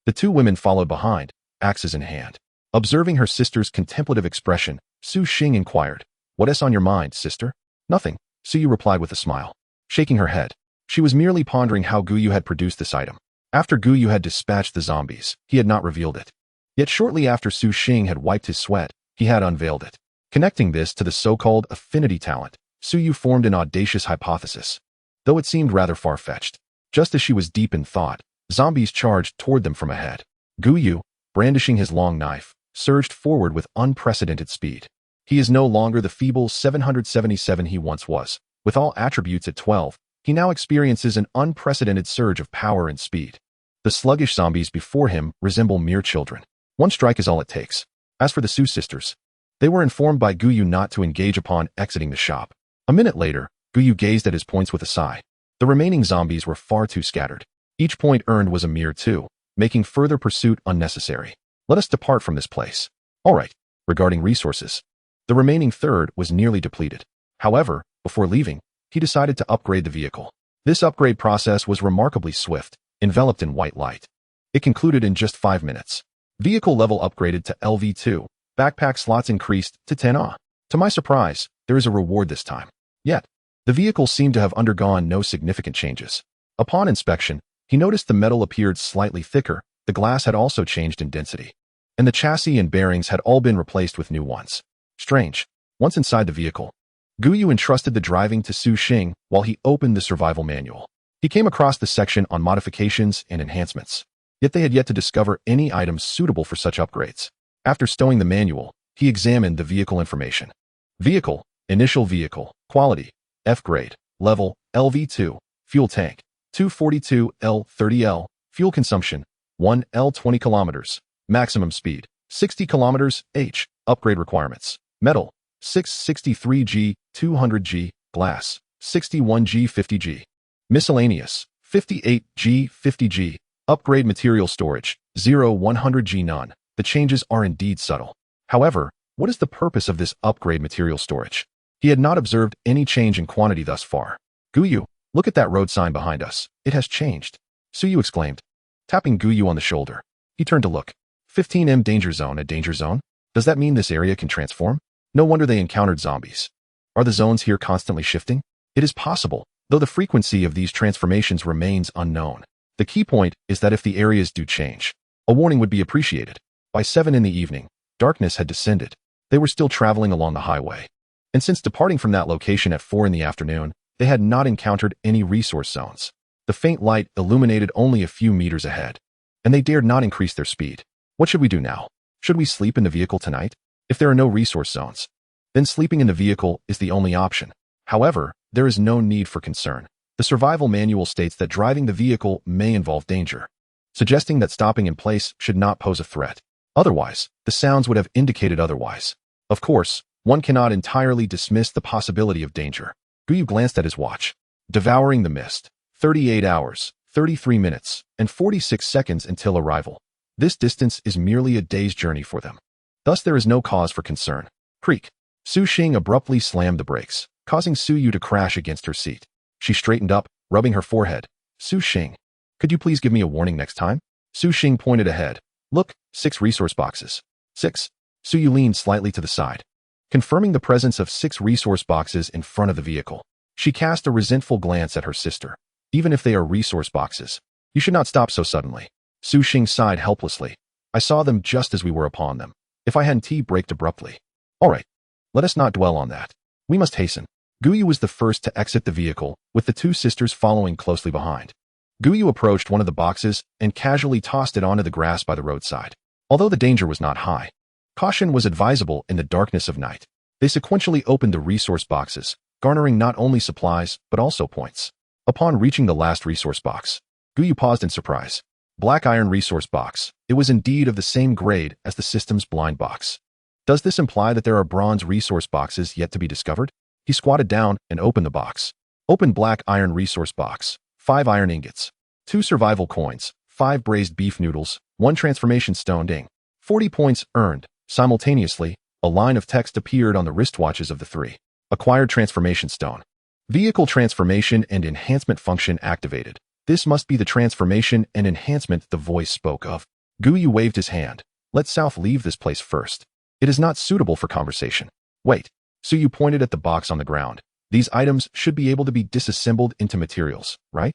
The 2 women followed behind, axes in hand. Observing her sister's contemplative expression, Su Xing inquired, What's on your mind, sister? Nothing, Su Yu replied with a smile. Shaking her head, she was merely pondering how Gu Yu had produced this item. After Gu Yu had dispatched the zombies, he had not revealed it. Yet shortly after Su Xing had wiped his sweat, he had unveiled it. Connecting this to the so-called affinity talent, Su Yu formed an audacious hypothesis. Though it seemed rather far-fetched. Just as she was deep in thought, zombies charged toward them from ahead. Gu Yu, brandishing his long knife, surged forward with unprecedented speed. He is no longer the feeble 777 he once was. With all attributes at 12, he now experiences an unprecedented surge of power and speed. The sluggish zombies before him resemble mere children. One strike is all it takes. As for the Su sisters, they were informed by Gu Yu not to engage upon exiting the shop. A minute later, Gu Yu gazed at his points with a sigh. The remaining zombies were far too scattered. Each point earned was a mere 2, making further pursuit unnecessary. Let us depart from this place. All right. Regarding resources, the remaining third was nearly depleted. However, before leaving, he decided to upgrade the vehicle. This upgrade process was remarkably swift, enveloped in white light. It concluded in just 5 minutes. Vehicle level upgraded to LV2. Backpack slots increased to 10 Ah. To my surprise, there is a reward this time. Yet, the vehicle seemed to have undergone no significant changes. Upon inspection, he noticed the metal appeared slightly thicker, the glass had also changed in density, and the chassis and bearings had all been replaced with new ones. Strange. Once inside the vehicle, Gu Yu entrusted the driving to Su Xing while he opened the survival manual. He came across the section on modifications and enhancements, yet they had yet to discover any items suitable for such upgrades. After stowing the manual, he examined the vehicle information. Vehicle, initial vehicle, quality, F grade, level, LV2, fuel tank, 242 L30L, fuel consumption, 1 L 20 kilometers, maximum speed, 60 kilometers h, upgrade requirements, metal, 663G, 200G, glass, 61G, 50G, miscellaneous, 58G, 50G, upgrade material storage, 100G none. The changes are indeed subtle. However, what is the purpose of this upgrade material storage? He had not observed any change in quantity thus far. Gu Yu, look at that road sign behind us. It has changed. Su Yu exclaimed, tapping Gu Yu on the shoulder. He turned to look. 15M danger zone, a danger zone? Does that mean this area can transform? No wonder they encountered zombies. Are the zones here constantly shifting? It is possible, though the frequency of these transformations remains unknown. The key point is that if the areas do change, a warning would be appreciated. By 7 in the evening, darkness had descended. They were still traveling along the highway. And since departing from that location at 4 in the afternoon, they had not encountered any resource zones. The faint light illuminated only a few meters ahead, and they dared not increase their speed. What should we do now? Should we sleep in the vehicle tonight? If there are no resource zones, then sleeping in the vehicle is the only option. However, there is no need for concern. The survival manual states that driving the vehicle may involve danger, suggesting that stopping in place should not pose a threat. Otherwise, the sounds would have indicated otherwise. Of course, one cannot entirely dismiss the possibility of danger. Gu Yu glanced at his watch. Devouring the mist. 38 hours, 33 minutes, and 46 seconds until arrival. This distance is merely a day's journey for them. Thus there is no cause for concern. Creak. Su Xing abruptly slammed the brakes, causing Su Yu to crash against her seat. She straightened up, rubbing her forehead. Su Xing, could you please give me a warning next time? Su Xing pointed ahead. Look, 6 resource boxes. 6. Su Yu leaned slightly to the side, confirming the presence of 6 resource boxes in front of the vehicle. She cast a resentful glance at her sister. Even if they are resource boxes, you should not stop so suddenly. Su Xing sighed helplessly. I saw them just as we were upon them. If I hadn't braked abruptly. All right. Let us not dwell on that. We must hasten. Gu Yu was the first to exit the vehicle, with the 2 sisters following closely behind. Gu Yu approached one of the boxes and casually tossed it onto the grass by the roadside. Although the danger was not high, caution was advisable in the darkness of night. They sequentially opened the resource boxes, garnering not only supplies, but also points. Upon reaching the last resource box, Gu Yu paused in surprise. Black iron resource box. It was indeed of the same grade as the system's blind box. Does this imply that there are bronze resource boxes yet to be discovered? He squatted down and opened the box. Open black iron resource box. 5 iron ingots, 2 survival coins, 5 braised beef noodles, 1 transformation stone ding. 40 points earned. Simultaneously, a line of text appeared on the wristwatches of the 3. Acquired transformation stone. Vehicle transformation and enhancement function activated. This must be the transformation and enhancement the voice spoke of. Gu Yu waved his hand. Let South leave this place first. It is not suitable for conversation. Wait. Su Yu pointed at the box on the ground. These items should be able to be disassembled into materials, right?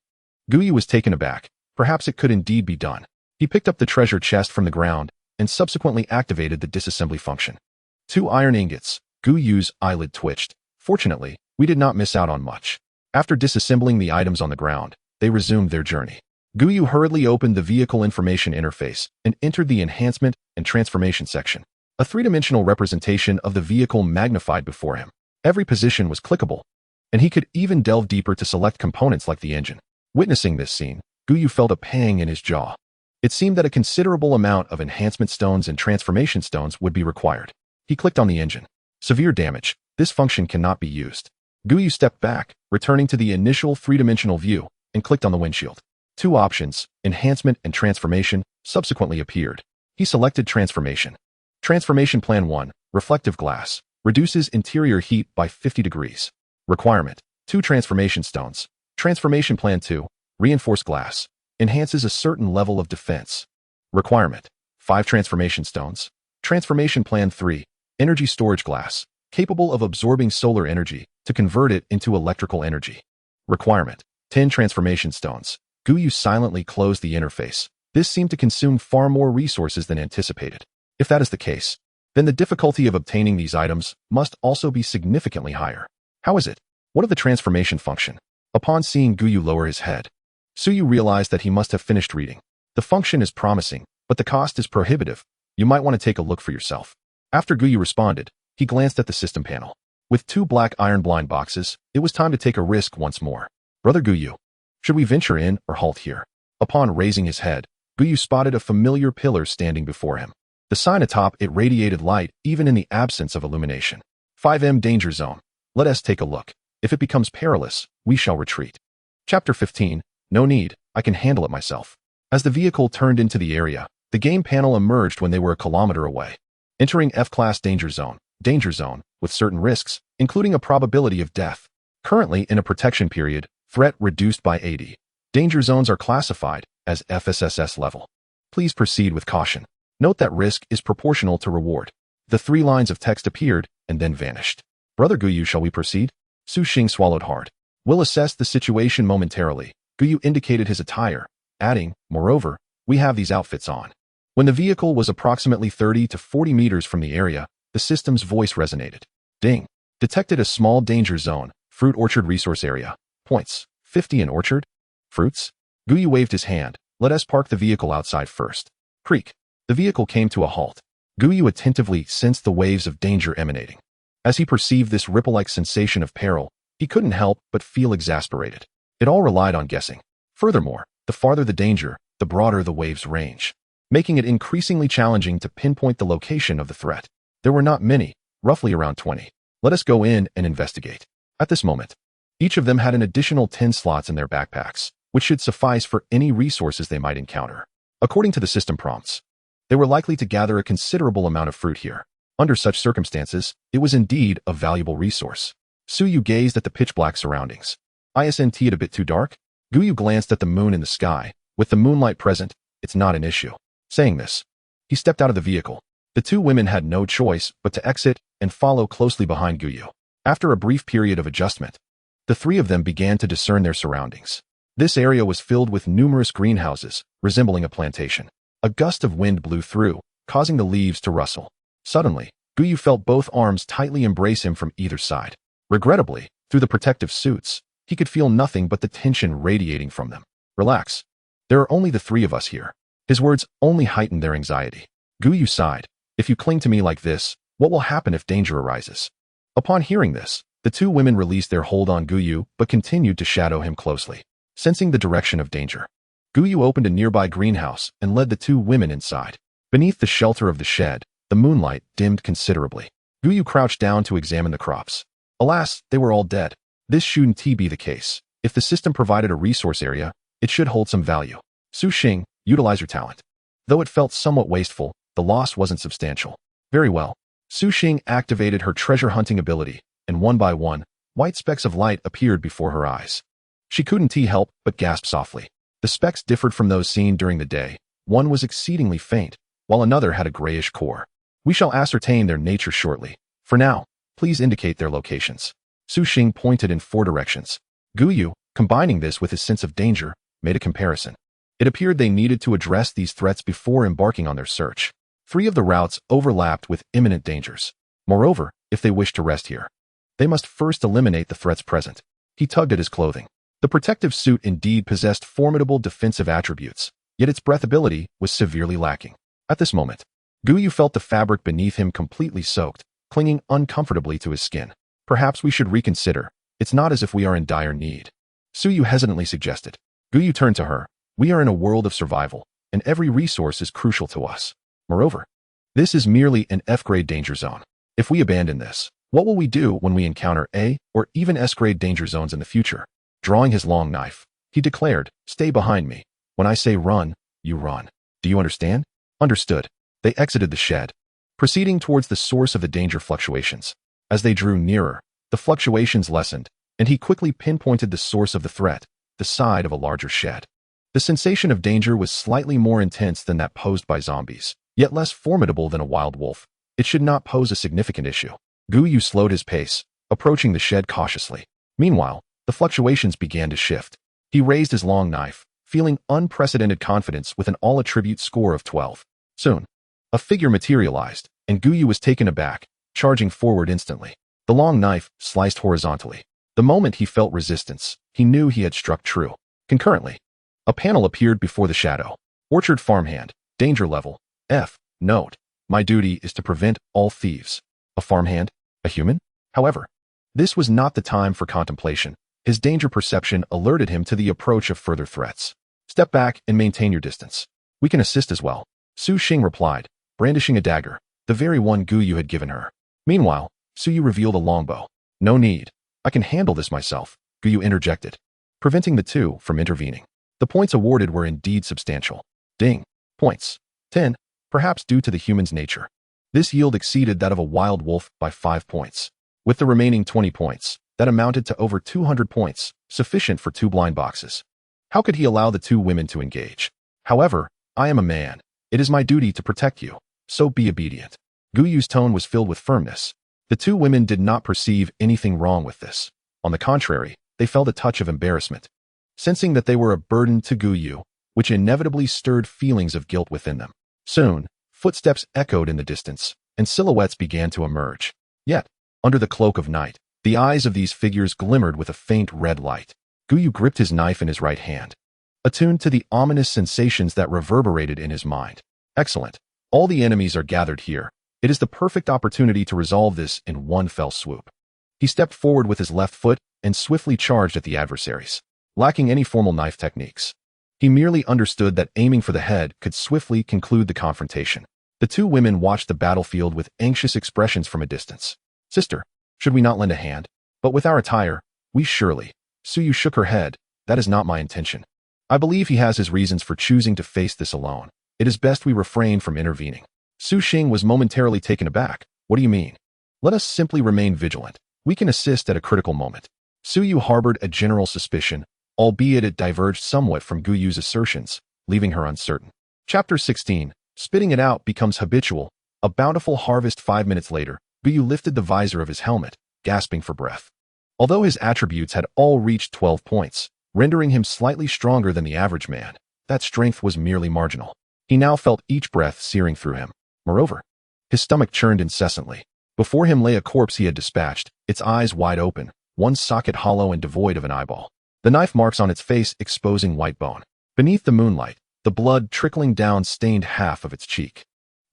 Gu Yu was taken aback. Perhaps it could indeed be done. He picked up the treasure chest from the ground and subsequently activated the disassembly function. 2 iron ingots. Gu Yu's eyelid twitched. Fortunately, we did not miss out on much. After disassembling the items on the ground, they resumed their journey. Gu Yu hurriedly opened the vehicle information interface and entered the enhancement and transformation section. A 3-dimensional representation of the vehicle magnified before him. Every position was clickable, and he could even delve deeper to select components like the engine. Witnessing this scene, Gu Yu felt a pang in his jaw. It seemed that a considerable amount of enhancement stones and transformation stones would be required. He clicked on the engine. Severe damage. This function cannot be used. Gu Yu stepped back, returning to the initial 3-dimensional view, and clicked on the windshield. 2 options, enhancement and transformation, subsequently appeared. He selected transformation. Transformation Plan 1, reflective glass, reduces interior heat by 50 degrees. Requirement, 2 transformation stones. Transformation Plan 2, reinforced glass, enhances a certain level of defense. Requirement, 5 transformation stones. Transformation Plan 3, energy storage glass, capable of absorbing solar energy to convert it into electrical energy. Requirement, 10 transformation stones. Gu Yu silently closed the interface. This seemed to consume far more resources than anticipated. If that is the case, then the difficulty of obtaining these items must also be significantly higher. How is it? What of the transformation function? Upon seeing Gu Yu lower his head, Su Yu realized that he must have finished reading. The function is promising, but the cost is prohibitive. You might want to take a look for yourself. After Gu Yu responded, he glanced at the system panel. With 2 black iron blind boxes, it was time to take a risk once more. Brother Gu Yu, should we venture in or halt here? Upon raising his head, Gu Yu spotted a familiar pillar standing before him. The sign atop it radiated light even in the absence of illumination. 5M Danger Zone. Let us take a look. If it becomes perilous, we shall retreat. Chapter 15. No need, I can handle it myself. As the vehicle turned into the area, the game panel emerged when they were a kilometer away. Entering F-Class Danger Zone, with certain risks, including a probability of death. Currently in a protection period, threat reduced by 80. Danger zones are classified as FSSS level. Please proceed with caution. Note that risk is proportional to reward. The 3 lines of text appeared and then vanished. Brother Gu Yu, shall we proceed? Su Xing swallowed hard. We'll assess the situation momentarily. Gu Yu indicated his attire, adding, moreover, we have these outfits on. When the vehicle was approximately 30 to 40 meters from the area, the system's voice resonated. Ding. Detected a small danger zone. Fruit orchard resource area. Points. 50 in orchard. Fruits? Gu Yu waved his hand. Let us park the vehicle outside first. Creak. The vehicle came to a halt. Gu Yu attentively sensed the waves of danger emanating. As he perceived this ripple-like sensation of peril, he couldn't help but feel exasperated. It all relied on guessing. Furthermore, the farther the danger, the broader the wave's range, making it increasingly challenging to pinpoint the location of the threat. There were not many, roughly around 20. Let us go in and investigate. At this moment, each of them had an additional 10 slots in their backpacks, which should suffice for any resources they might encounter. According to the system prompts, they were likely to gather a considerable amount of fruit here. Under such circumstances, it was indeed a valuable resource. Su Yu gazed at the pitch-black surroundings. Isn't it a bit too dark? Gu Yu glanced at the moon in the sky. With the moonlight present, it's not an issue. Saying this, he stepped out of the vehicle. The two women had no choice but to exit and follow closely behind Gu Yu. After a brief period of adjustment, the three of them began to discern their surroundings. This area was filled with numerous greenhouses, resembling a plantation. A gust of wind blew through, causing the leaves to rustle. Suddenly, Gu Yu felt both arms tightly embrace him from either side. Regrettably, through the protective suits, he could feel nothing but the tension radiating from them. Relax. There are only the three of us here. His words only heightened their anxiety. Gu Yu sighed. If you cling to me like this, what will happen if danger arises? Upon hearing this, the two women released their hold on Gu Yu but continued to shadow him closely. Sensing the direction of danger, Gu Yu opened a nearby greenhouse and led the two women inside. Beneath the shelter of the shed, the moonlight dimmed considerably. Gu Yu crouched down to examine the crops. Alas, they were all dead. This shouldn't be the case. If the system provided a resource area, it should hold some value. Su Xing, utilize your talent. Though it felt somewhat wasteful, the loss wasn't substantial. Very well. Su Xing activated her treasure hunting ability, and one by one, white specks of light appeared before her eyes. She couldn't help but gasp softly. The specks differed from those seen during the day. One was exceedingly faint, while another had a grayish core. We shall ascertain their nature shortly. For now, please indicate their locations. Su Xing pointed in 4 directions. Gu Yu, combining this with his sense of danger, made a comparison. It appeared they needed to address these threats before embarking on their search. 3 of the routes overlapped with imminent dangers. Moreover, if they wished to rest here, they must first eliminate the threats present. He tugged at his clothing. The protective suit indeed possessed formidable defensive attributes, yet its breathability was severely lacking. At this moment, Gu Yu felt the fabric beneath him completely soaked, clinging uncomfortably to his skin. Perhaps we should reconsider. It's not as if we are in dire need. Su Yu hesitantly suggested. Gu Yu turned to her. We are in a world of survival, and every resource is crucial to us. Moreover, this is merely an F-grade danger zone. If we abandon this, what will we do when we encounter A or even S-grade danger zones in the future? Drawing his long knife, he declared, stay behind me. When I say run, you run. Do you understand? Understood. They exited the shed, proceeding towards the source of the danger fluctuations. As they drew nearer, the fluctuations lessened, and he quickly pinpointed the source of the threat, the side of a larger shed. The sensation of danger was slightly more intense than that posed by zombies, yet less formidable than a wild wolf. It should not pose a significant issue. Gu Yu slowed his pace, approaching the shed cautiously. Meanwhile, the fluctuations began to shift. He raised his long knife, feeling unprecedented confidence with an all-attribute score of 12. Soon, a figure materialized, and Gu Yu was taken aback, charging forward instantly. The long knife sliced horizontally. The moment he felt resistance, he knew he had struck true. Concurrently, a panel appeared before the shadow. Orchard farmhand, danger level, F. Note, my duty is to prevent all thieves. A farmhand? A human? However, this was not the time for contemplation. His danger perception alerted him to the approach of further threats. Step back and maintain your distance. We can assist as well. Su Xing replied, brandishing a dagger, the very one Gu Yu had given her. Meanwhile, Su Yu revealed a longbow. No need. I can handle this myself, Gu Yu interjected, preventing the two from intervening. The points awarded were indeed substantial. Ding. Points. 10, perhaps due to the human's nature. This yield exceeded that of a wild wolf by 5 points. With the remaining 20 points, that amounted to over 200 points, sufficient for 2 blind boxes. How could he allow the two women to engage? However, I am a man. It is my duty to protect you, so be obedient. Gu Yu's tone was filled with firmness. The two women did not perceive anything wrong with this. On the contrary, they felt a touch of embarrassment, sensing that they were a burden to Gu Yu, which inevitably stirred feelings of guilt within them. Soon, footsteps echoed in the distance, and silhouettes began to emerge. Yet, under the cloak of night, the eyes of these figures glimmered with a faint red light. Gu Yu gripped his knife in his right hand, attuned to the ominous sensations that reverberated in his mind. Excellent. All the enemies are gathered here. It is the perfect opportunity to resolve this in one fell swoop. He stepped forward with his left foot and swiftly charged at the adversaries. Lacking any formal knife techniques, he merely understood that aiming for the head could swiftly conclude the confrontation. The two women watched the battlefield with anxious expressions from a distance. Sister, should we not lend a hand? But with our attire, we surely. Su Yu shook her head. That is not my intention. I believe he has his reasons for choosing to face this alone. It is best we refrain from intervening. Su Xing was momentarily taken aback. What do you mean? Let us simply remain vigilant. We can assist at a critical moment. Su Yu harbored a general suspicion, albeit it diverged somewhat from Gu Yu's assertions, leaving her uncertain. Chapter 16. Spitting it out becomes habitual. A bountiful harvest 5 minutes later, Gu Yu lifted the visor of his helmet, gasping for breath. Although his attributes had all reached 12 points, rendering him slightly stronger than the average man, that strength was merely marginal. He now felt each breath searing through him. Moreover, his stomach churned incessantly. Before him lay a corpse he had dispatched, its eyes wide open, one socket hollow and devoid of an eyeball. The knife marks on its face exposing white bone. Beneath the moonlight, the blood trickling down stained half of its cheek.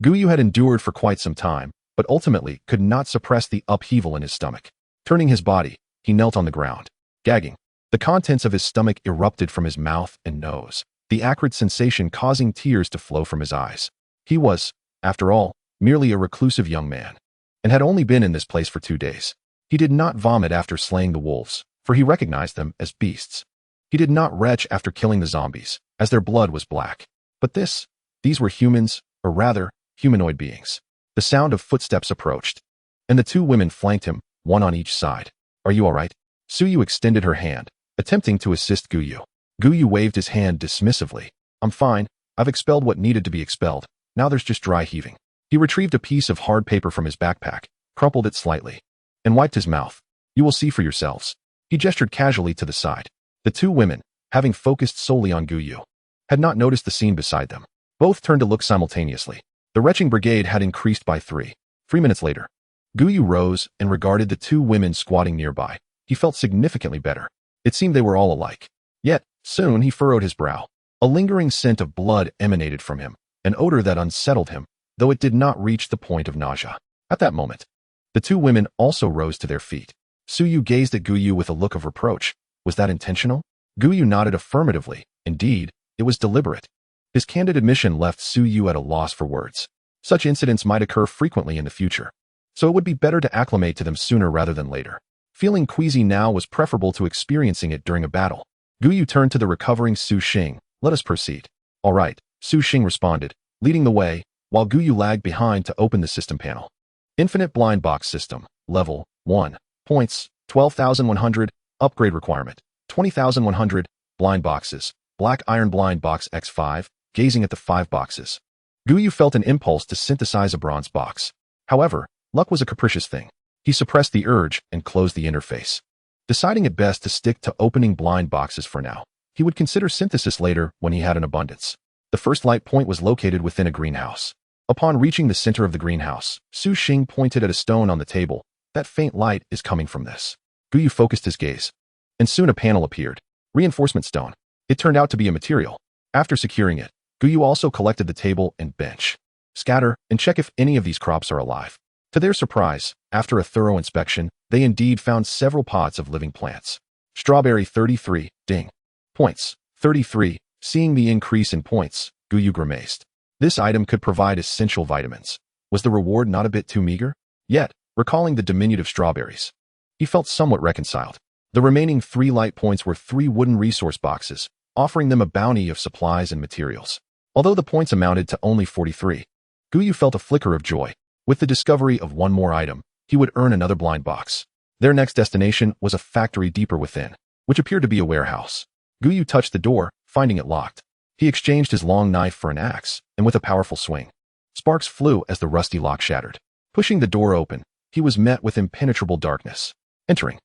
Gu Yu had endured for quite some time, but ultimately could not suppress the upheaval in his stomach. Turning his body, he knelt on the ground, gagging. The contents of his stomach erupted from his mouth and nose, the acrid sensation causing tears to flow from his eyes. He was, after all, merely a reclusive young man, and had only been in this place for 2 days. He did not vomit after slaying the wolves, for he recognized them as beasts. He did not retch after killing the zombies, as their blood was black. But these were humans, or rather, humanoid beings. The sound of footsteps approached, and the two women flanked him, one on each side. Are you all right? Su Yu extended her hand, attempting to assist Gu Yu. Gu Yu waved his hand dismissively. I'm fine. I've expelled what needed to be expelled. Now there's just dry heaving. He retrieved a piece of hard paper from his backpack, crumpled it slightly, and wiped his mouth. You will see for yourselves. He gestured casually to the side. The two women, having focused solely on Gu Yu, had not noticed the scene beside them. Both turned to look simultaneously. The retching brigade had increased by 3. 3 minutes later, Gu Yu rose and regarded the two women squatting nearby. He felt significantly better. It seemed they were all alike. Yet, soon he furrowed his brow. A lingering scent of blood emanated from him, an odor that unsettled him, though it did not reach the point of nausea. At that moment, the two women also rose to their feet. Su Yu gazed at Gu Yu with a look of reproach. Was that intentional? Gu Yu nodded affirmatively. Indeed, it was deliberate. His candid admission left Su Yu at a loss for words. Such incidents might occur frequently in the future, so it would be better to acclimate to them sooner rather than later. Feeling queasy now was preferable to experiencing it during a battle. Gu Yu turned to the recovering Su Xing. Let us proceed. All right, Su Xing responded, leading the way, while Gu Yu lagged behind to open the system panel. Infinite Blind Box System, Level 1. Points, 12,100. Upgrade requirement, 20,100. Blind boxes. Black iron blind box X5, gazing at the 5 boxes. Gu Yu felt an impulse to synthesize a bronze box. However, luck was a capricious thing. He suppressed the urge and closed the interface. Deciding it best to stick to opening blind boxes for now, he would consider synthesis later when he had an abundance. The first light point was located within a greenhouse. Upon reaching the center of the greenhouse, Su Xing pointed at a stone on the table. That faint light is coming from this. Gu Yu focused his gaze, and soon a panel appeared. Reinforcement stone. It turned out to be a material. After securing it, Gu Yu also collected the table and bench. Scatter and check if any of these crops are alive. To their surprise, after a thorough inspection, they indeed found several pots of living plants. Strawberry 33, ding. Points, 33. Seeing the increase in points, Gu Yu grimaced. This item could provide essential vitamins. Was the reward not a bit too meager? Yet, recalling the diminutive strawberries, he felt somewhat reconciled. The remaining 3 light points were 3 wooden resource boxes, offering them a bounty of supplies and materials. Although the points amounted to only 43, Gu Yu felt a flicker of joy. With the discovery of one more item, he would earn another blind box. Their next destination was a factory deeper within, which appeared to be a warehouse. Gu Yu touched the door, finding it locked. He exchanged his long knife for an axe, and with a powerful swing, sparks flew as the rusty lock shattered. Pushing the door open, he was met with impenetrable darkness. Entering,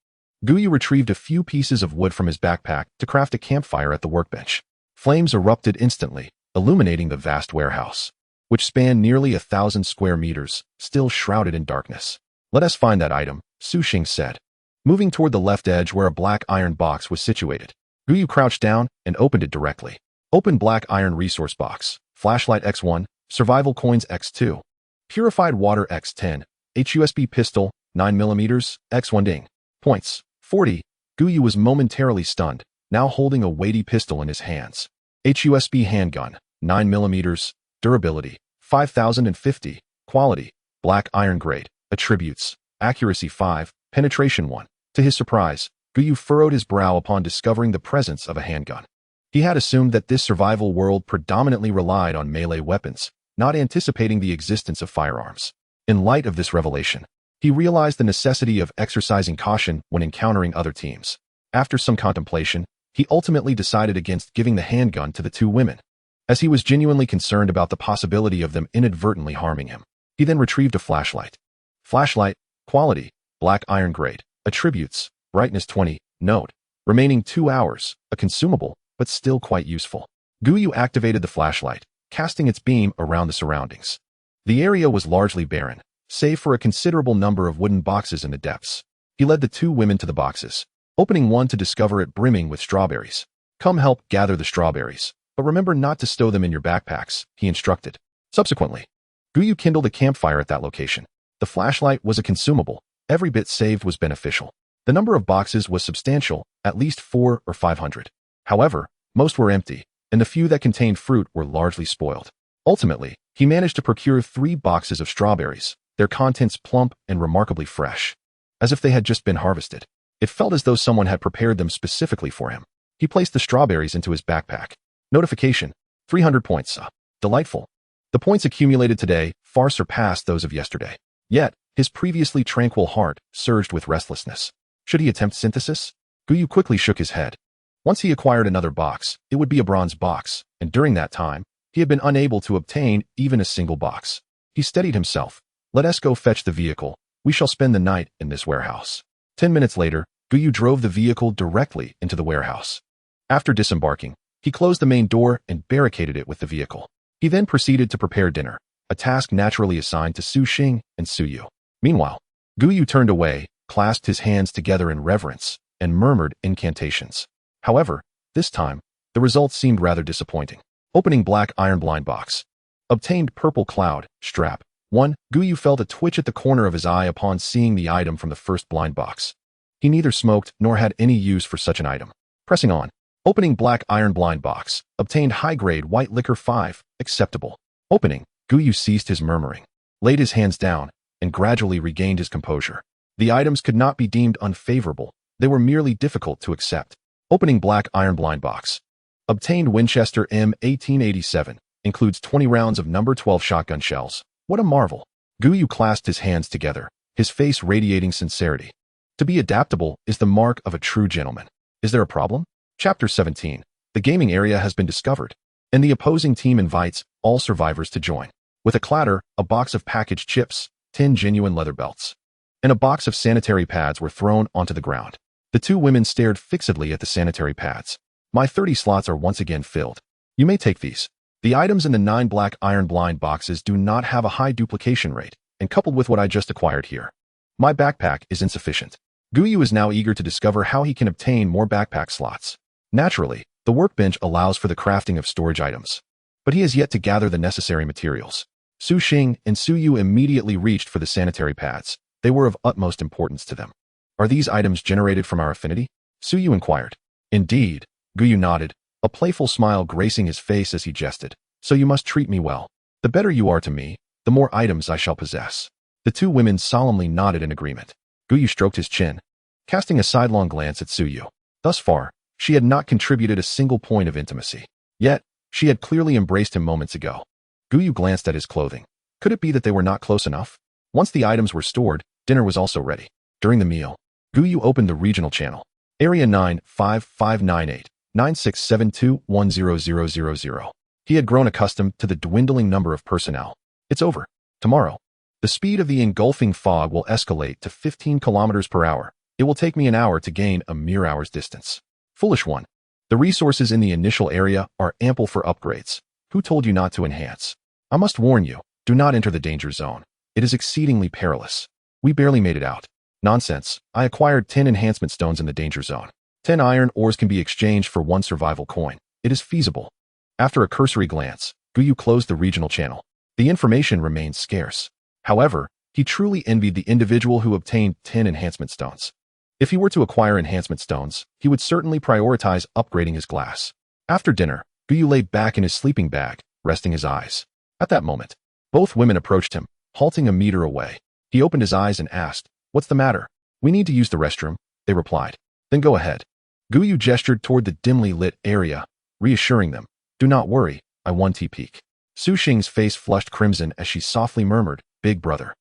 Gu Yu retrieved a few pieces of wood from his backpack to craft a campfire at the workbench. Flames erupted instantly, illuminating the vast warehouse. which spanned nearly 1,000 square meters, still shrouded in darkness. Let us find that item, Su Xing said. Moving toward the left edge where a black iron box was situated, Gu Yu crouched down and opened it directly. Open black iron resource box, flashlight X1, survival coins X2, purified water X10, HUSB pistol, 9mm, X1 ding. Points, 40. Gu Yu was momentarily stunned, now holding a weighty pistol in his hands. HUSB handgun, 9mm, durability, 5050, quality, black iron grade, attributes, accuracy 5, penetration 1. To his surprise, Gu Yu furrowed his brow upon discovering the presence of a handgun. He had assumed that this survival world predominantly relied on melee weapons, not anticipating the existence of firearms. In light of this revelation, he realized the necessity of exercising caution when encountering other teams. After some contemplation, he ultimately decided against giving the handgun to the two women, as he was genuinely concerned about the possibility of them inadvertently harming him. He then retrieved a flashlight. Flashlight, quality, black iron grade, attributes, brightness 20, note, remaining 2 hours, a consumable, but still quite useful. Gu Yu activated the flashlight, casting its beam around the surroundings. The area was largely barren, save for a considerable number of wooden boxes in the depths. He led the two women to the boxes, opening one to discover it brimming with strawberries. Come help gather the strawberries, but remember not to stow them in your backpacks, he instructed. Subsequently, Gu Yu kindled a campfire at that location. The flashlight was a consumable. Every bit saved was beneficial. The number of boxes was substantial, at least 400 or 500. However, most were empty, and the few that contained fruit were largely spoiled. Ultimately, he managed to procure 3 boxes of strawberries, their contents plump and remarkably fresh, as if they had just been harvested. It felt as though someone had prepared them specifically for him. He placed the strawberries into his backpack. Notification, 300 points. Delightful. The points accumulated today far surpassed those of yesterday. Yet, his previously tranquil heart surged with restlessness. Should he attempt synthesis? Gu Yu quickly shook his head. Once he acquired another box, it would be a bronze box, and during that time, he had been unable to obtain even a single box. He steadied himself. Let us go fetch the vehicle. We shall spend the night in this warehouse. 10 minutes later, Gu Yu drove the vehicle directly into the warehouse. After disembarking, he closed the main door and barricaded it with the vehicle. He then proceeded to prepare dinner, a task naturally assigned to Su Xing and Su Yu. Meanwhile, Gu Yu turned away, clasped his hands together in reverence, and murmured incantations. However, this time, the results seemed rather disappointing. Opening black iron blind box. Obtained purple cloud, strap. 1. Gu Yu felt a twitch at the corner of his eye upon seeing the item from the first blind box. He neither smoked nor had any use for such an item. Pressing on. Opening black iron blind box. Obtained high-grade white liquor 5, acceptable. Opening, Gu Yu ceased his murmuring, laid his hands down, and gradually regained his composure. The items could not be deemed unfavorable. They were merely difficult to accept. Opening black iron blind box. Obtained Winchester M1887. Includes 20 rounds of number 12 shotgun shells. What a marvel. Gu Yu clasped his hands together, his face radiating sincerity. To be adaptable is the mark of a true gentleman. Is there a problem? Chapter 17. The gaming area has been discovered, and the opposing team invites all survivors to join. With a clatter, a box of packaged chips, 10 genuine leather belts, and a box of sanitary pads were thrown onto the ground. The two women stared fixedly at the sanitary pads. My 30 slots are once again filled. You may take these. The items in the 9 black iron blind boxes do not have a high duplication rate, and coupled with what I just acquired here, my backpack is insufficient. Gu Yu is now eager to discover how he can obtain more backpack slots. Naturally, the workbench allows for the crafting of storage items, but he has yet to gather the necessary materials. Su Xing and Su Yu immediately reached for the sanitary pads. They were of utmost importance to them. Are these items generated from our affinity? Su Yu inquired. Indeed, Gu Yu nodded, a playful smile gracing his face as he jested. So you must treat me well. The better you are to me, the more items I shall possess. The two women solemnly nodded in agreement. Gu Yu stroked his chin, casting a sidelong glance at Su Yu. Thus far, she had not contributed a single point of intimacy. Yet, she had clearly embraced him moments ago. Gu Yu glanced at his clothing. Could it be that they were not close enough? Once the items were stored, dinner was also ready. During the meal, Gu Yu opened the regional channel. Area 95598 96721000. He had grown accustomed to the dwindling number of personnel. It's over. Tomorrow, the speed of the engulfing fog will escalate to 15 kilometers per hour. It will take me an hour to gain a mere hour's distance. Foolish one. The resources in the initial area are ample for upgrades. Who told you not to enhance? I must warn you, do not enter the danger zone. It is exceedingly perilous. We barely made it out. Nonsense. I acquired 10 enhancement stones in the danger zone. 10 iron ores can be exchanged for 1 survival coin. It is feasible. After a cursory glance, Gu Yu closed the regional channel. The information remained scarce. However, he truly envied the individual who obtained 10 enhancement stones. If he were to acquire enhancement stones, he would certainly prioritize upgrading his glass. After dinner, Gu Yu lay back in his sleeping bag, resting his eyes. At that moment, both women approached him, halting a meter away. He opened his eyes and asked, "What's the matter?" "We need to use the restroom," they replied. "Then go ahead." Gu Yu gestured toward the dimly lit area, reassuring them, "Do not worry, I won T-Peak." Su Xing's face flushed crimson as she softly murmured, "Big brother."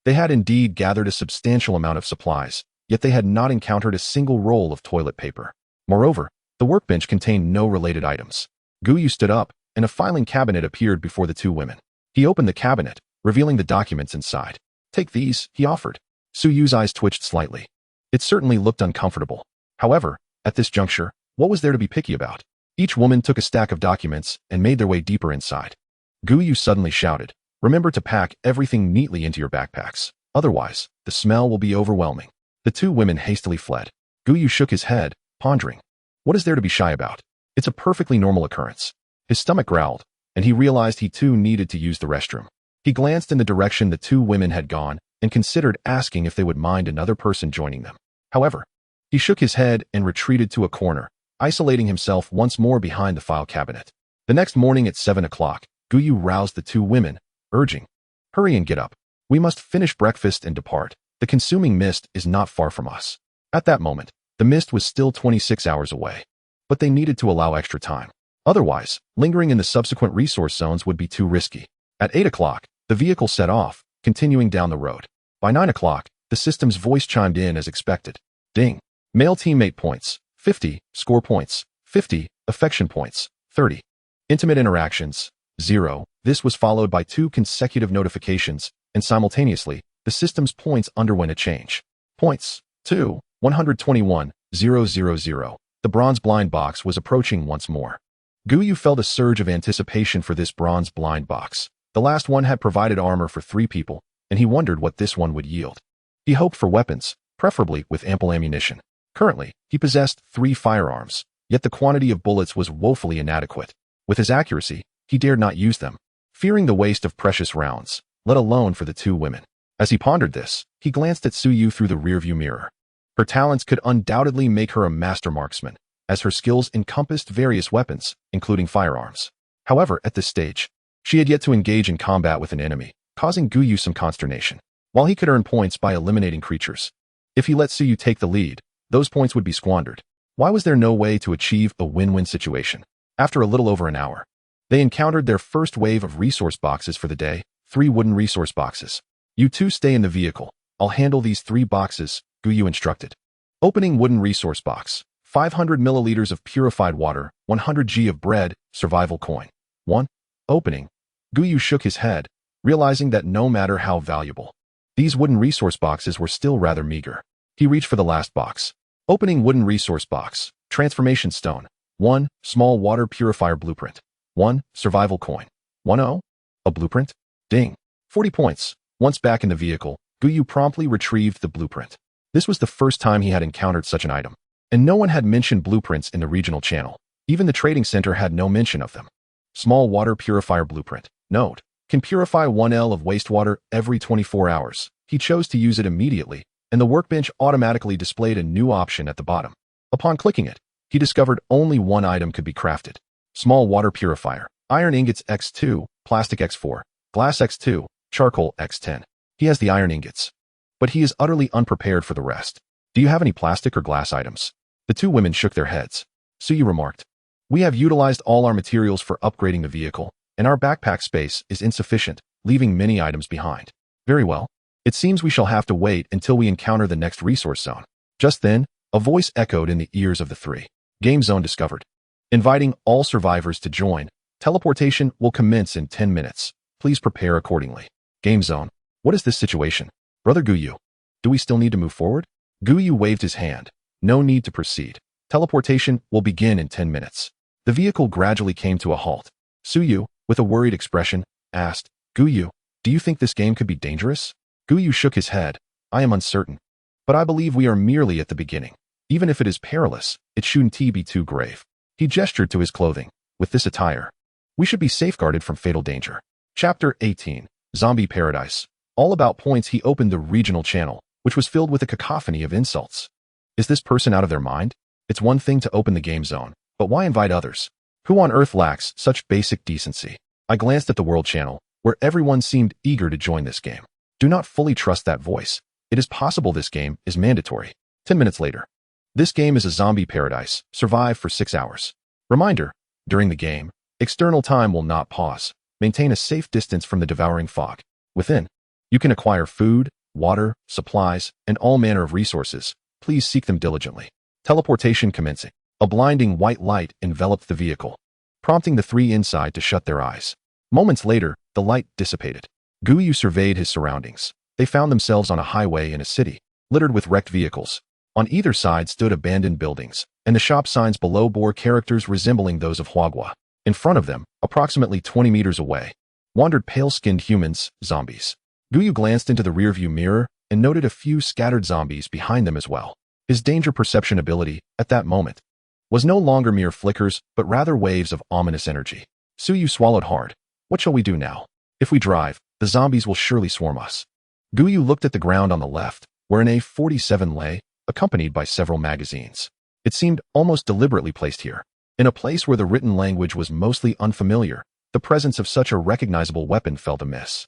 They had indeed gathered a substantial amount of supplies, yet they had not encountered a single roll of toilet paper. Moreover, the workbench contained no related items. Gu Yu stood up, and a filing cabinet appeared before the two women. He opened the cabinet, revealing the documents inside. "Take these," he offered. Su Yu's eyes twitched slightly. It certainly looked uncomfortable. However, at this juncture, what was there to be picky about? Each woman took a stack of documents and made their way deeper inside. Gu Yu suddenly shouted, "Remember to pack everything neatly into your backpacks. Otherwise, the smell will be overwhelming." The two women hastily fled. Gu Yu shook his head, pondering. What is there to be shy about? It's a perfectly normal occurrence. His stomach growled, and he realized he too needed to use the restroom. He glanced in the direction the two women had gone and considered asking if they would mind another person joining them. However, he shook his head and retreated to a corner, isolating himself once more behind the file cabinet. The next morning at 7 o'clock, Gu Yu roused the two women, urging, "Hurry and get up. We must finish breakfast and depart. The consuming mist is not far from us." At that moment, the mist was still 26 hours away. But they needed to allow extra time. Otherwise, lingering in the subsequent resource zones would be too risky. At 8 o'clock, the vehicle set off, continuing down the road. By 9 o'clock, the system's voice chimed in as expected. Ding. Male teammate points, 50. Score points, 50. Affection points, 30. Intimate interactions, 0. This was followed by 2 consecutive notifications, and simultaneously, the system's points underwent a change. Points, 2. 121,000. The bronze blind box was approaching once more. Gu Yu felt a surge of anticipation for this bronze blind box. The last one had provided armor for 3 people, and he wondered what this one would yield. He hoped for weapons, preferably with ample ammunition. Currently, he possessed 3 firearms, yet the quantity of bullets was woefully inadequate. With his accuracy, he dared not use them, fearing the waste of precious rounds, let alone for the two women. As he pondered this, he glanced at Su Yu through the rearview mirror. Her talents could undoubtedly make her a master marksman, as her skills encompassed various weapons, including firearms. However, at this stage, she had yet to engage in combat with an enemy, causing Gu Yu some consternation. While he could earn points by eliminating creatures, if he let Su Yu take the lead, those points would be squandered. Why was there no way to achieve a win-win situation? After a little over an hour, they encountered their first wave of resource boxes for the day, 3 wooden resource boxes. "You two stay in the vehicle. I'll handle these 3 boxes," Gu Yu instructed. Opening wooden resource box. 500 milliliters of purified water, 100 G of bread, survival coin. 1. Opening. Gu Yu shook his head, realizing that no matter how valuable, these wooden resource boxes were still rather meager. He reached for the last box. Opening wooden resource box. Transformation stone. 1. Small water purifier blueprint. 1. Survival coin. 1-0. A blueprint? Ding. 40 points. Once back in the vehicle, Gu Yu promptly retrieved the blueprint. This was the first time he had encountered such an item. And no one had mentioned blueprints in the regional channel. Even the trading center had no mention of them. Small water purifier blueprint. Note. Can purify 1 L of wastewater every 24 hours. He chose to use it immediately, and the workbench automatically displayed a new option at the bottom. Upon clicking it, he discovered only one item could be crafted. Small water purifier. Iron ingots X2, plastic X4, glass X2, charcoal X10. He has the iron ingots. But he is utterly unprepared for the rest. Do you have any plastic or glass items? The two women shook their heads. Su Yu remarked, "We have utilized all our materials for upgrading the vehicle, and our backpack space is insufficient, leaving many items behind." "Very well. It seems we shall have to wait until we encounter the next resource zone." Just then, a voice echoed in the ears of the 3. Game zone discovered. Inviting all survivors to join. Teleportation will commence in 10 minutes. Please prepare accordingly. Game zone. What is this situation? Brother Gu Yu. Do we still need to move forward? Gu Yu waved his hand. No need to proceed. Teleportation will begin in 10 minutes. The vehicle gradually came to a halt. Su Yu, with a worried expression, asked, Gu Yu, do you think this game could be dangerous? Gu Yu shook his head. I am uncertain. But I believe we are merely at the beginning. Even if it is perilous, it shouldn't be too grave. He gestured to his clothing. With this attire, we should be safeguarded from fatal danger. Chapter 18. Zombie Paradise. All about points. He opened the regional channel, which was filled with a cacophony of insults. Is this person out of their mind? It's one thing to open the game zone, but why invite others? Who on earth lacks such basic decency? I glanced at the world channel, where everyone seemed eager to join this game. Do not fully trust that voice. It is possible this game is mandatory. 10 minutes later. This game is a zombie paradise. Survive for 6 hours. Reminder, during the game, external time will not pause. Maintain a safe distance from the devouring fog. Within, you can acquire food, water, supplies, and all manner of resources. Please seek them diligently. Teleportation commencing. A blinding white light enveloped the vehicle, prompting the three inside to shut their eyes. Moments later, the light dissipated. Gu Yu surveyed his surroundings. They found themselves on a highway in a city, littered with wrecked vehicles. On either side stood abandoned buildings, and the shop signs below bore characters resembling those of Huagua. In front of them, approximately 20 meters away, wandered pale-skinned humans, zombies. Gu Yu glanced into the rearview mirror and noted a few scattered zombies behind them as well. His danger perception ability, at that moment, was no longer mere flickers, but rather waves of ominous energy. Su Yu swallowed hard. What shall we do now? If we drive, the zombies will surely swarm us. Gu Yu looked at the ground on the left, where an A47 lay, accompanied by several magazines. It seemed almost deliberately placed here. In a place where the written language was mostly unfamiliar, the presence of such a recognizable weapon felt amiss.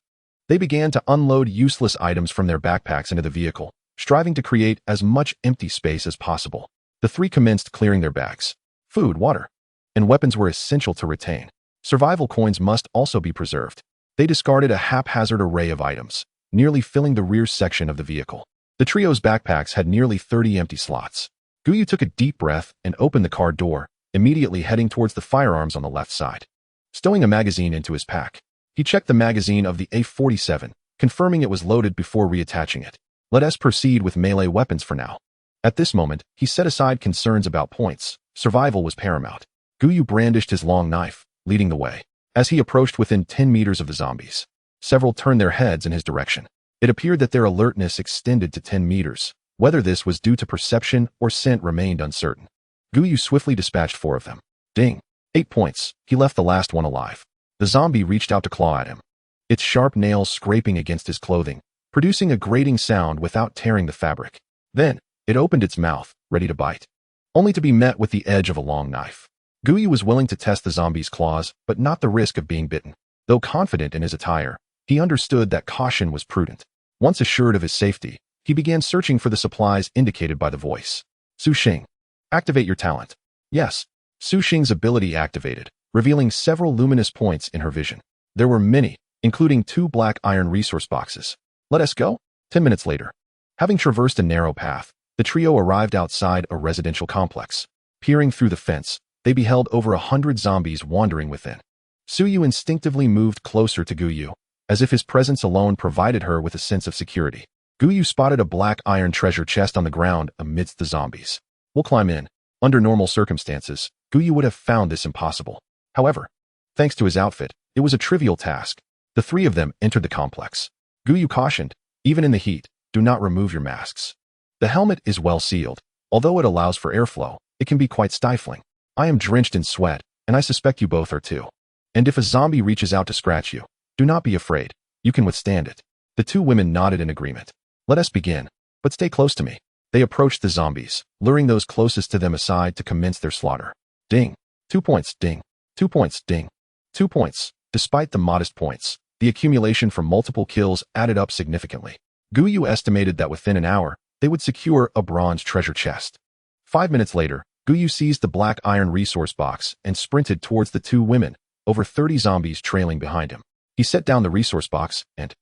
They began to unload useless items from their backpacks into the vehicle, striving to create as much empty space as possible. The three commenced clearing their bags. Food, water, and weapons were essential to retain. Survival coins must also be preserved. They discarded a haphazard array of items, nearly filling the rear section of the vehicle. The trio's backpacks had nearly 30 empty slots. Gu Yu took a deep breath and opened the car door, immediately heading towards the firearms on the left side. Stowing a magazine into his pack, he checked the magazine of the A47, confirming it was loaded before reattaching it. Let us proceed with melee weapons for now. At this moment, he set aside concerns about points. Survival was paramount. Gu Yu brandished his long knife, leading the way. As he approached within 10 meters of the zombies, several turned their heads in his direction. It appeared that their alertness extended to 10 meters. Whether this was due to perception or scent remained uncertain. Gu Yu swiftly dispatched 4 of them. Ding. 8 points. He left the last one alive. The zombie reached out to claw at him, its sharp nails scraping against his clothing, producing a grating sound without tearing the fabric. Then, it opened its mouth, ready to bite, only to be met with the edge of a long knife. Gu Yu was willing to test the zombie's claws, but not the risk of being bitten. Though confident in his attire, he understood that caution was prudent. Once assured of his safety, he began searching for the supplies indicated by the voice. Su Xing, activate your talent. Yes. Su Xing's ability activated, revealing several luminous points in her vision. There were many, including 2 black iron resource boxes. Let us go? 10 minutes later. Having traversed a narrow path, the trio arrived outside a residential complex. Peering through the fence, they beheld over 100 zombies wandering within. Su Yu instinctively moved closer to Gu Yu, as if his presence alone provided her with a sense of security. Gu Yu spotted a black iron treasure chest on the ground amidst the zombies. We'll climb in. Under normal circumstances, Gu Yu would have found this impossible. However, thanks to his outfit, it was a trivial task. The 3 of them entered the complex. Gu Yu cautioned, even in the heat, do not remove your masks. The helmet is well sealed. Although it allows for airflow, it can be quite stifling. I am drenched in sweat, and I suspect you both are too. And if a zombie reaches out to scratch you, do not be afraid. You can withstand it. The 2 women nodded in agreement. Let us begin, but stay close to me. They approached the zombies, luring those closest to them aside to commence their slaughter. Ding. 2 points, ding. 2 points, ding. 2 points. Despite the modest points, the accumulation from multiple kills added up significantly. Gu Yu estimated that within an hour, they would secure a bronze treasure chest. 5 minutes later, Gu Yu seized the black iron resource box and sprinted towards the 2 women, over 30 zombies trailing behind him. He set down the resource box and,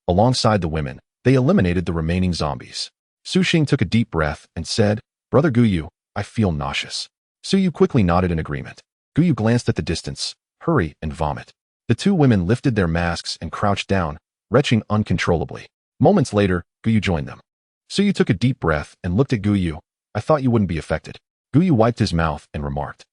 alongside the women, they eliminated the remaining zombies. Su Xing took a deep breath and said, Brother Gu Yu, I feel nauseous. Su Yu quickly nodded in agreement. Gu Yu glanced at the distance. Hurry and vomit. The 2 women lifted their masks and crouched down, retching uncontrollably. Moments later, Gu Yu joined them. Su Yu took a deep breath and looked at Gu Yu. I thought you wouldn't be affected. Gu Yu wiped his mouth and remarked,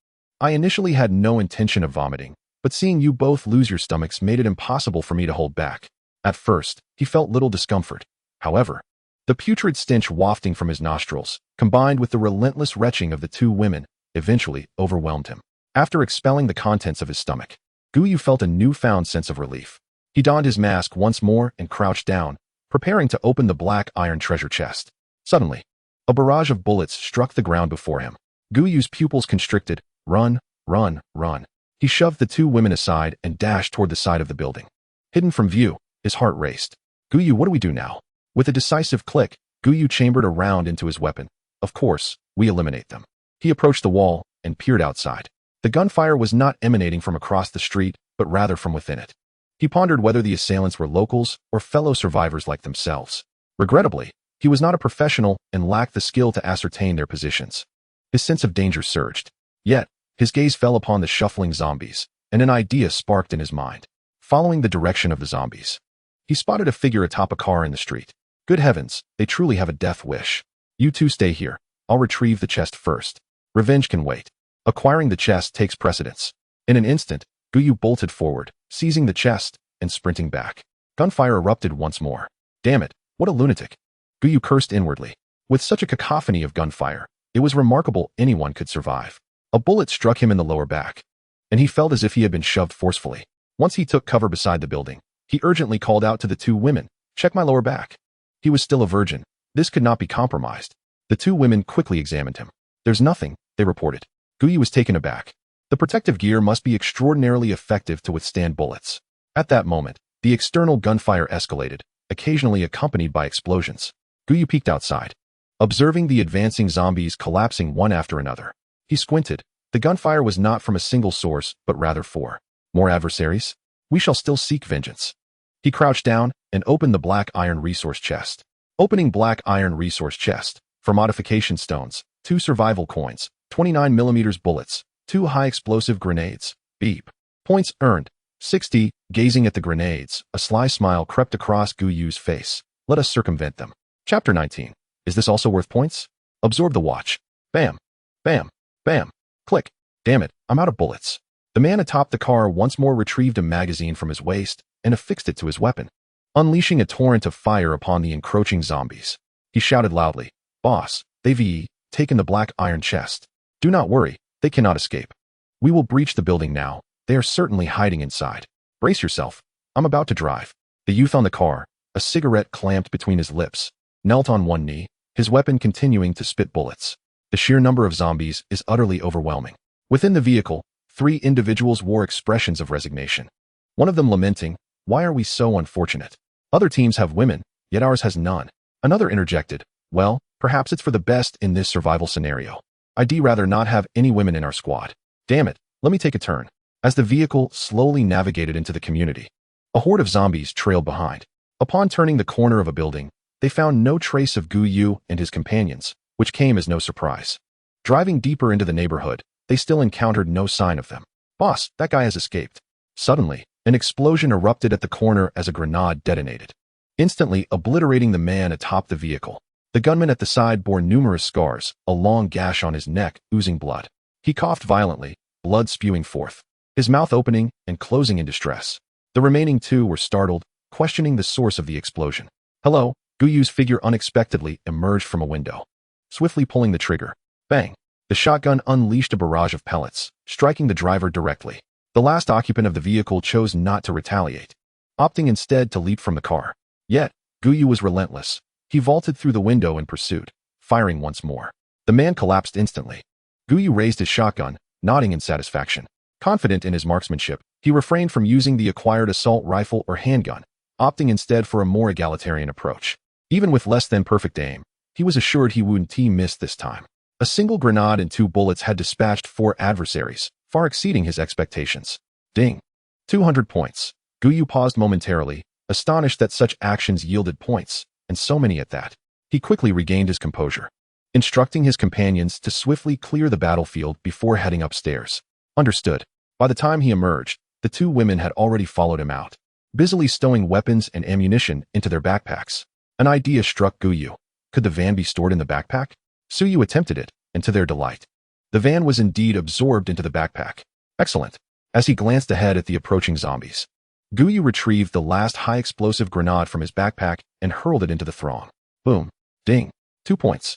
I initially had no intention of vomiting, but seeing you both lose your stomachs made it impossible for me to hold back. At first, he felt little discomfort. However, the putrid stench wafting from his nostrils, combined with the relentless retching of the two women, eventually overwhelmed him. After expelling the contents of his stomach, Gu Yu felt a newfound sense of relief. He donned his mask once more and crouched down, preparing to open the black iron treasure chest. Suddenly, a barrage of bullets struck the ground before him. Gu Yu's pupils constricted. Run, run, run. He shoved the two women aside and dashed toward the side of the building. Hidden from view, his heart raced. Gu Yu, what do we do now? With a decisive click, Gu Yu chambered a round into his weapon. Of course, we eliminate them. He approached the wall and peered outside. The gunfire was not emanating from across the street, but rather from within it. He pondered whether the assailants were locals or fellow survivors like themselves. Regrettably, he was not a professional and lacked the skill to ascertain their positions. His sense of danger surged. Yet, his gaze fell upon the shuffling zombies, and an idea sparked in his mind. Following the direction of the zombies, he spotted a figure atop a car in the street. Good heavens, they truly have a death wish. You two stay here. I'll retrieve the chest first. Revenge can wait. Acquiring the chest takes precedence. In an instant, Gu Yu bolted forward, seizing the chest and sprinting back. Gunfire erupted once more. Damn it, what a lunatic. Gu Yu cursed inwardly. With such a cacophony of gunfire, it was remarkable anyone could survive. A bullet struck him in the lower back, and he felt as if he had been shoved forcefully. Once he took cover beside the building, he urgently called out to the two women, "Check my lower back." He was still a virgin. This could not be compromised. The two women quickly examined him. There's nothing, they reported. Gu Yu was taken aback. The protective gear must be extraordinarily effective to withstand bullets. At that moment, the external gunfire escalated, occasionally accompanied by explosions. Gu Yu peeked outside, observing the advancing zombies collapsing one after another. He squinted. The gunfire was not from a single source, but rather four. More adversaries? We shall still seek vengeance. He crouched down and opened the black iron resource chest. Opening black iron resource chest. For modification stones, 2 survival coins, 29mm bullets, 2 high explosive grenades. Beep. Points earned. 60. Gazing at the grenades, a sly smile crept across Gu Yu's face. Let us circumvent them. Chapter 19. Is this also worth points? Absorb the watch. Bam. Bam. Bam. Click. Damn it, I'm out of bullets. The man atop the car once more retrieved a magazine from his waist and affixed it to his weapon, unleashing a torrent of fire upon the encroaching zombies. He shouted loudly, "Boss, they've taken the black iron chest. Do not worry, they cannot escape. We will breach the building now. They are certainly hiding inside. Brace yourself. I'm about to drive." The youth on the car, a cigarette clamped between his lips, knelt on one knee, his weapon continuing to spit bullets. The sheer number of zombies is utterly overwhelming. Within the vehicle, 3 individuals wore expressions of resignation. One of them lamenting, "Why are we so unfortunate? Other teams have women, yet ours has none." Another interjected, "Well, perhaps it's for the best in this survival scenario. I'd rather not have any women in our squad. Damn it, let me take a turn." As the vehicle slowly navigated into the community, a horde of zombies trailed behind. Upon turning the corner of a building, they found no trace of Gu Yu and his companions, which came as no surprise. Driving deeper into the neighborhood, they still encountered no sign of them. "Boss, that guy has escaped." Suddenly, an explosion erupted at the corner as a grenade detonated, instantly obliterating the man atop the vehicle. The gunman at the side bore numerous scars, a long gash on his neck oozing blood. He coughed violently, blood spewing forth, his mouth opening and closing in distress. The remaining 2 were startled, questioning the source of the explosion. "Hello," Gu Yu's figure unexpectedly emerged from a window. Swiftly pulling the trigger. Bang. The shotgun unleashed a barrage of pellets, striking the driver directly. The last occupant of the vehicle chose not to retaliate, opting instead to leap from the car. Yet, Gu Yu was relentless. He vaulted through the window in pursuit, firing once more. The man collapsed instantly. Gu Yu raised his shotgun, nodding in satisfaction. Confident in his marksmanship, he refrained from using the acquired assault rifle or handgun, opting instead for a more egalitarian approach. Even with less than perfect aim, he was assured he wouldn't miss this time. A single grenade and 2 bullets had dispatched 4 adversaries, far exceeding his expectations. Ding. 200 points. Gu Yu paused momentarily, astonished that such actions yielded points, and so many at that. He quickly regained his composure, instructing his companions to swiftly clear the battlefield before heading upstairs. Understood. By the time he emerged, the 2 women had already followed him out, busily stowing weapons and ammunition into their backpacks. An idea struck Gu Yu. Could the van be stored in the backpack? Su Yu attempted it, and to their delight, the van was indeed absorbed into the backpack. Excellent. As he glanced ahead at the approaching zombies, Gu Yu retrieved the last high-explosive grenade from his backpack and hurled it into the throng. Boom. Ding. 2 points.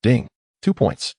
Ding. 2 points.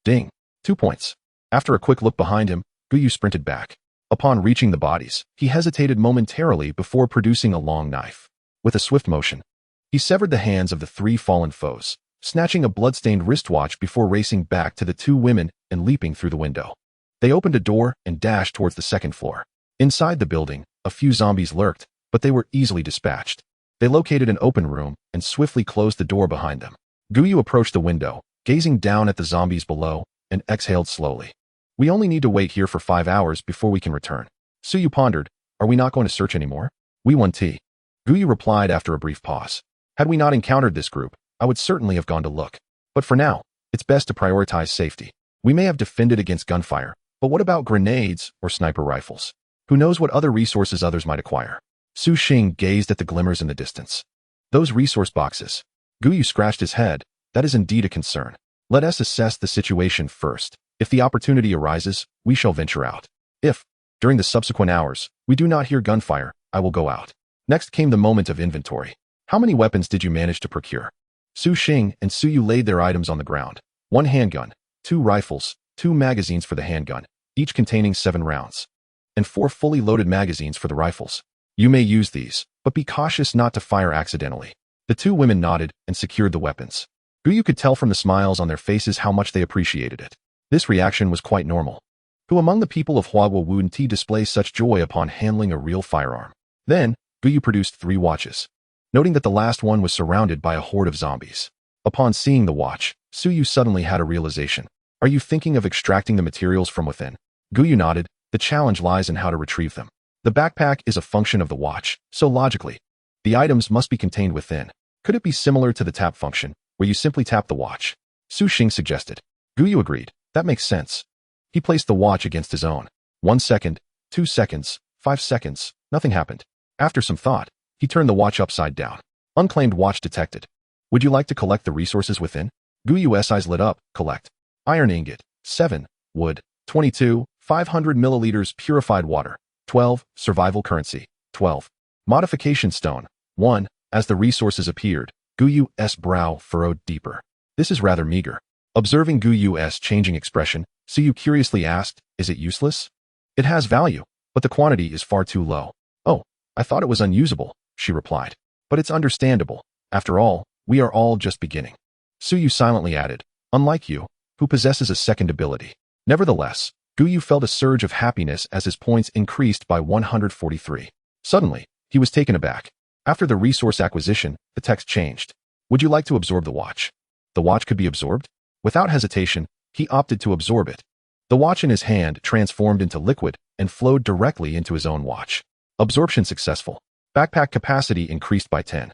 Ding. 2 points. After a quick look behind him, Gu Yu sprinted back. Upon reaching the bodies, he hesitated momentarily before producing a long knife. With a swift motion, he severed the hands of the 3 fallen foes, snatching a blood-stained wristwatch before racing back to the 2 women and leaping through the window. They opened a door and dashed towards the second floor. Inside the building, a few zombies lurked, but they were easily dispatched. They located an open room and swiftly closed the door behind them. Gu Yu approached the window, gazing down at the zombies below, and exhaled slowly. We only need to wait here for 5 hours before we can return. Su Yu pondered, are we not going to search anymore? We want tea. Gu Yu replied after a brief pause. Had we not encountered this group, I would certainly have gone to look. But for now, it's best to prioritize safety. We may have defended against gunfire, but what about grenades or sniper rifles? Who knows what other resources others might acquire? Su Xing gazed at the glimmers in the distance. Those resource boxes. Gu Yu scratched his head. That is indeed a concern. Let us assess the situation first. If the opportunity arises, we shall venture out. If, during the subsequent hours, we do not hear gunfire, I will go out. Next came the moment of inventory. How many weapons did you manage to procure? Su Xing and Su Yu laid their items on the ground. 1 handgun, 2 rifles, 2 magazines for the handgun, each containing 7 rounds, and 4 fully loaded magazines for the rifles. You may use these, but be cautious not to fire accidentally. The 2 women nodded and secured the weapons. Gu Yu could tell from the smiles on their faces how much they appreciated it. This reaction was quite normal. Who among the people of Huagua wouldn't display such joy upon handling a real firearm? Then, Gu Yu produced 3 watches, noting that the last one was surrounded by a horde of zombies. Upon seeing the watch, Su Yu suddenly had a realization. Are you thinking of extracting the materials from within? Gu Yu nodded. The challenge lies in how to retrieve them. The backpack is a function of the watch, so logically, the items must be contained within. Could it be similar to the tap function, where you simply tap the watch? Su Xing suggested. Gu Yu agreed. That makes sense. He placed the watch against his own. 1 second, 2 seconds, 5 seconds, nothing happened. After some thought, he turned the watch upside down. Unclaimed watch detected. Would you like to collect the resources within? Gu Yu's eyes lit up. Collect. Iron ingot. 7. Wood. 22. 500 milliliters purified water. 12. Survival currency. 12. Modification stone. 1. As the resources appeared, Gu Yu's brow furrowed deeper. This is rather meager. Observing Gu Yu's changing expression, Su Yu curiously asked, is it useless? It has value, but the quantity is far too low. Oh, I thought it was unusable, she replied. But it's understandable. After all, we are all just beginning. Su Yu silently added, unlike you, who possesses a second ability. Nevertheless, Gu Yu felt a surge of happiness as his points increased by 143. Suddenly, he was taken aback. After the resource acquisition, the text changed. Would you like to absorb the watch? The watch could be absorbed? Without hesitation, he opted to absorb it. The watch in his hand transformed into liquid and flowed directly into his own watch. Absorption successful. Backpack capacity increased by 10.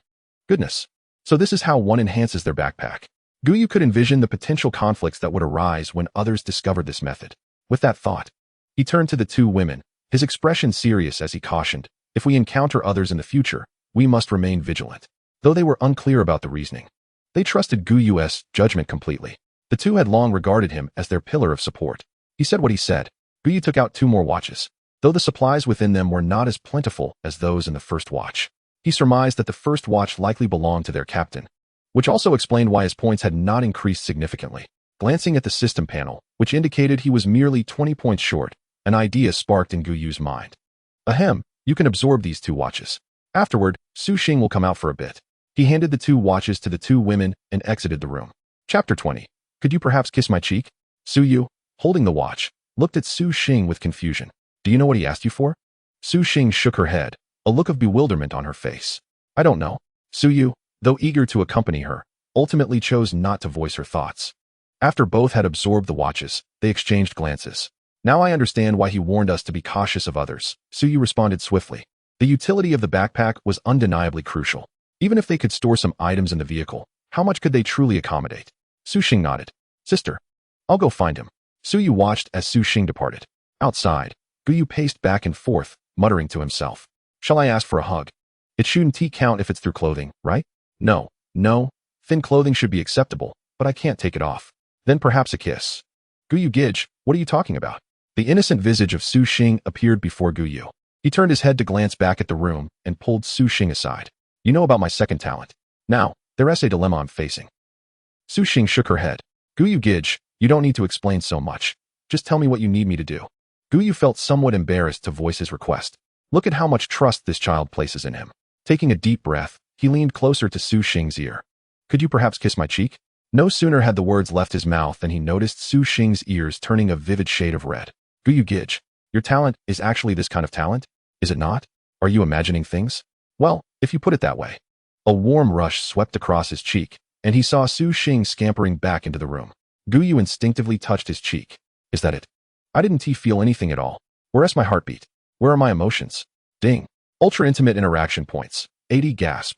Goodness. So this is how one enhances their backpack. Gu Yu could envision the potential conflicts that would arise when others discovered this method. With that thought, he turned to the 2 women, his expression serious as he cautioned, if we encounter others in the future, we must remain vigilant. Though they were unclear about the reasoning, they trusted Gu Yu's judgment completely. The 2 had long regarded him as their pillar of support. He said what he said. Gu Yu took out 2 more watches, though the supplies within them were not as plentiful as those in the first watch. He surmised that the first watch likely belonged to their captain, which also explained why his points had not increased significantly. Glancing at the system panel, which indicated he was merely 20 points short, an idea sparked in Gu Yu's mind. Ahem, you can absorb these 2 watches. Afterward, Su Xing will come out for a bit. He handed the 2 watches to the 2 women and exited the room. Chapter 20. Could you perhaps kiss my cheek? Su Yu, holding the watch, looked at Su Xing with confusion. Do you know what he asked you for? Su Xing shook her head, a look of bewilderment on her face. I don't know. Su Yu, though eager to accompany her, ultimately chose not to voice her thoughts. After both had absorbed the watches, they exchanged glances. Now I understand why he warned us to be cautious of others, Su Yu responded swiftly. The utility of the backpack was undeniably crucial. Even if they could store some items in the vehicle, how much could they truly accommodate? Su Xing nodded. Sister, I'll go find him. Su Yu watched as Su Xing departed. Outside, Gu Yu paced back and forth, muttering to himself. Shall I ask for a hug? It shouldn't count if it's through clothing, right? No. Thin clothing should be acceptable, but I can't take it off. Then perhaps a kiss. Gu Yu Gij, what are you talking about? The innocent visage of Su Xing appeared before Gu Yu. He turned his head to glance back at the room and pulled Su Xing aside. You know about my second talent. Now, there's a dilemma I'm facing. Su Xing shook her head. Gu Yu Gij, you don't need to explain so much. Just tell me what you need me to do. Gu Yu felt somewhat embarrassed to voice his request. Look at how much trust this child places in him. Taking a deep breath, he leaned closer to Su Xing's ear. Could you perhaps kiss my cheek? No sooner had the words left his mouth than he noticed Su Xing's ears turning a vivid shade of red. Gu Yu Gij, your talent is actually this kind of talent? Is it not? Are you imagining things? Well, if you put it that way. A warm rush swept across his cheek, and he saw Su Xing scampering back into the room. Gu Yu instinctively touched his cheek. Is that it? I didn't feel anything at all. Where's my heartbeat? Where are my emotions? Ding. Ultra-intimate interaction points. 80 gasp.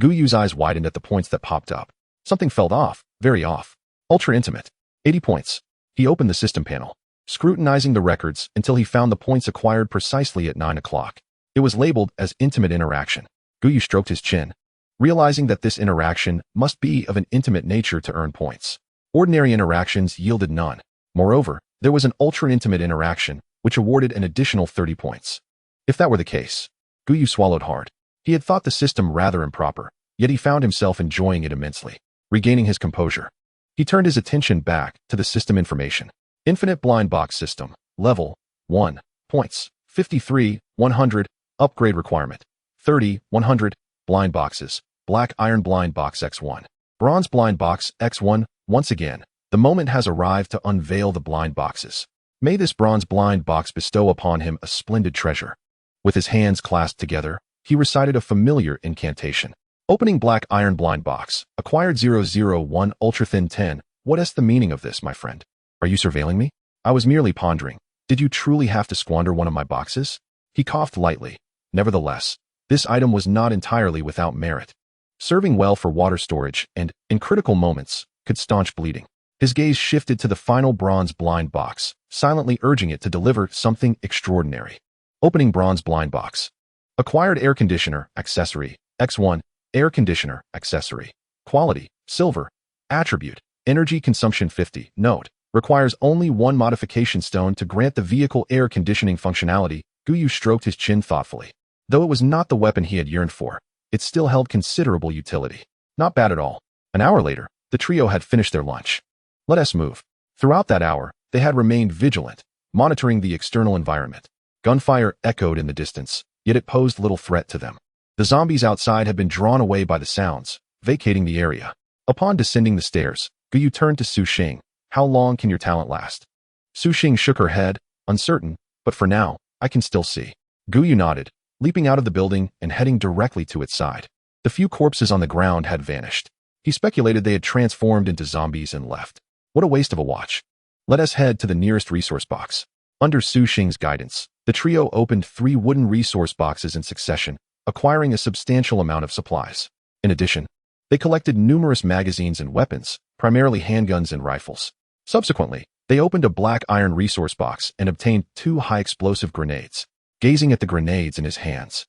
Gu Yu's eyes widened at the points that popped up. Something felt off, very off. Ultra-intimate. 80 points. He opened the system panel, scrutinizing the records until he found the points acquired precisely at 9 o'clock. It was labeled as intimate interaction. Gu Yu stroked his chin, realizing that this interaction must be of an intimate nature to earn points. Ordinary interactions yielded none. Moreover, there was an ultra-intimate interaction, which awarded an additional 30 points. If that were the case, Gu Yu swallowed hard. He had thought the system rather improper, yet he found himself enjoying it immensely. Regaining his composure, he turned his attention back to the system information. Infinite blind box system. Level 1. Points. 53, 100. Upgrade requirement. 30, 100. Blind boxes. Black iron blind box X1. Bronze blind box X1. Once again, the moment has arrived to unveil the blind boxes. May this bronze blind box bestow upon him a splendid treasure. With his hands clasped together, he recited a familiar incantation. Opening black iron blind box. Acquired 001 ultra thin 10. What is the meaning of this, my friend? Are you surveilling me? I was merely pondering. Did you truly have to squander one of my boxes? He coughed lightly. Nevertheless, this item was not entirely without merit. Serving well for water storage and, in critical moments, could staunch bleeding. His gaze shifted to the final bronze blind box, silently urging it to deliver something extraordinary. Opening bronze blind box. Acquired air conditioner, accessory, X1, air conditioner, accessory. Quality, silver. Attribute, energy consumption 50. Note, requires only one modification stone to grant the vehicle air conditioning functionality. Gu Yu stroked his chin thoughtfully. Though it was not the weapon he had yearned for, it still held considerable utility. Not bad at all. An hour later, the trio had finished their lunch. Let us move. Throughout that hour, they had remained vigilant, monitoring the external environment. Gunfire echoed in the distance, yet it posed little threat to them. The zombies outside had been drawn away by the sounds, vacating the area. Upon descending the stairs, Gu Yu turned to Su Xing. How long can your talent last? Su Xing shook her head, uncertain, but for now, I can still see. Gu Yu nodded, leaping out of the building and heading directly to its side. The few corpses on the ground had vanished. He speculated they had transformed into zombies and left. What a waste of a watch. Let us head to the nearest resource box. Under Su Xing's guidance, the trio opened 3 wooden resource boxes in succession, acquiring a substantial amount of supplies. In addition, they collected numerous magazines and weapons, primarily handguns and rifles. Subsequently, they opened a black iron resource box and obtained 2 high-explosive grenades. Gazing at the grenades in his hands,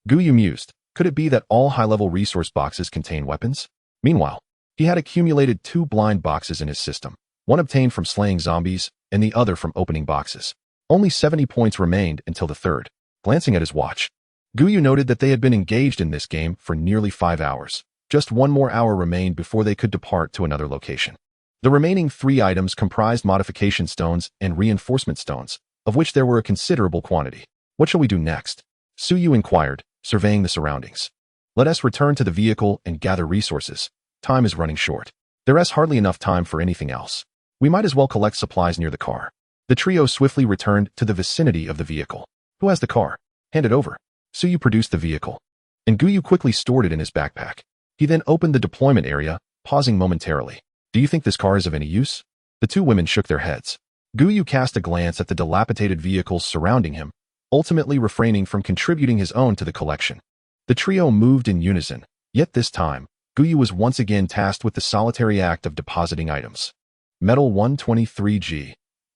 Gu Yu mused, could it be that all high-level resource boxes contain weapons? Meanwhile, he had accumulated 2 blind boxes in his system, one obtained from slaying zombies and the other from opening boxes. Only 70 points remained until the third. Glancing at his watch, Gu Yu noted that they had been engaged in this game for nearly 5 hours. Just 1 more hour remained before they could depart to another location. The remaining 3 items comprised modification stones and reinforcement stones, of which there were a considerable quantity. What shall we do next? Su Yu inquired, surveying the surroundings. Let us return to the vehicle and gather resources. Time is running short. There is hardly enough time for anything else. We might as well collect supplies near the car. The trio swiftly returned to the vicinity of the vehicle. Who has the car? Hand it over. Su Yu produced the vehicle, and Gu Yu quickly stored it in his backpack. He then opened the deployment area, pausing momentarily. Do you think this car is of any use? The 2 women shook their heads. Gu Yu cast a glance at the dilapidated vehicles surrounding him, ultimately refraining from contributing his own to the collection. The trio moved in unison, yet this time, Gu Yu was once again tasked with the solitary act of depositing items. Metal 123G.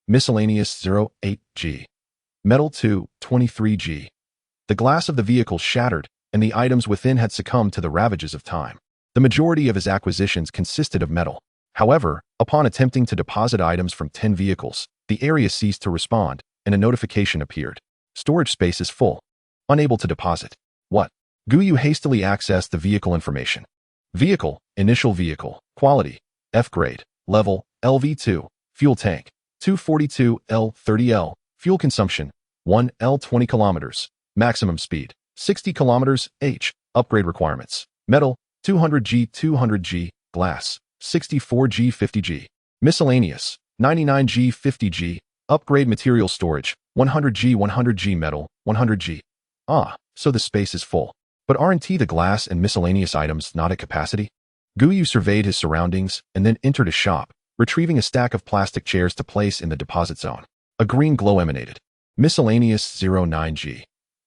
Miscellaneous 08G. Metal 2, 23G. The glass of the vehicle shattered, and the items within had succumbed to the ravages of time. The majority of his acquisitions consisted of metal. However, upon attempting to deposit items from 10 vehicles, the area ceased to respond, and a notification appeared. Storage space is full. Unable to deposit. What? Gu Yu hastily accessed the vehicle information. Vehicle, initial vehicle, quality, F grade, level, LV2, fuel tank, 242 L30L, fuel consumption, 1 L 20 kilometers, maximum speed, 60 kilometers h, upgrade requirements, metal, 200G 200G, glass, 64G 50G, miscellaneous, 99G 50G, upgrade material storage, 100G 100G metal, 100G. Ah, so the space is full. But aren't the glass and miscellaneous items not at capacity? Gu Yu surveyed his surroundings and then entered a shop, retrieving a stack of plastic chairs to place in the deposit zone. A green glow emanated. Miscellaneous 09G.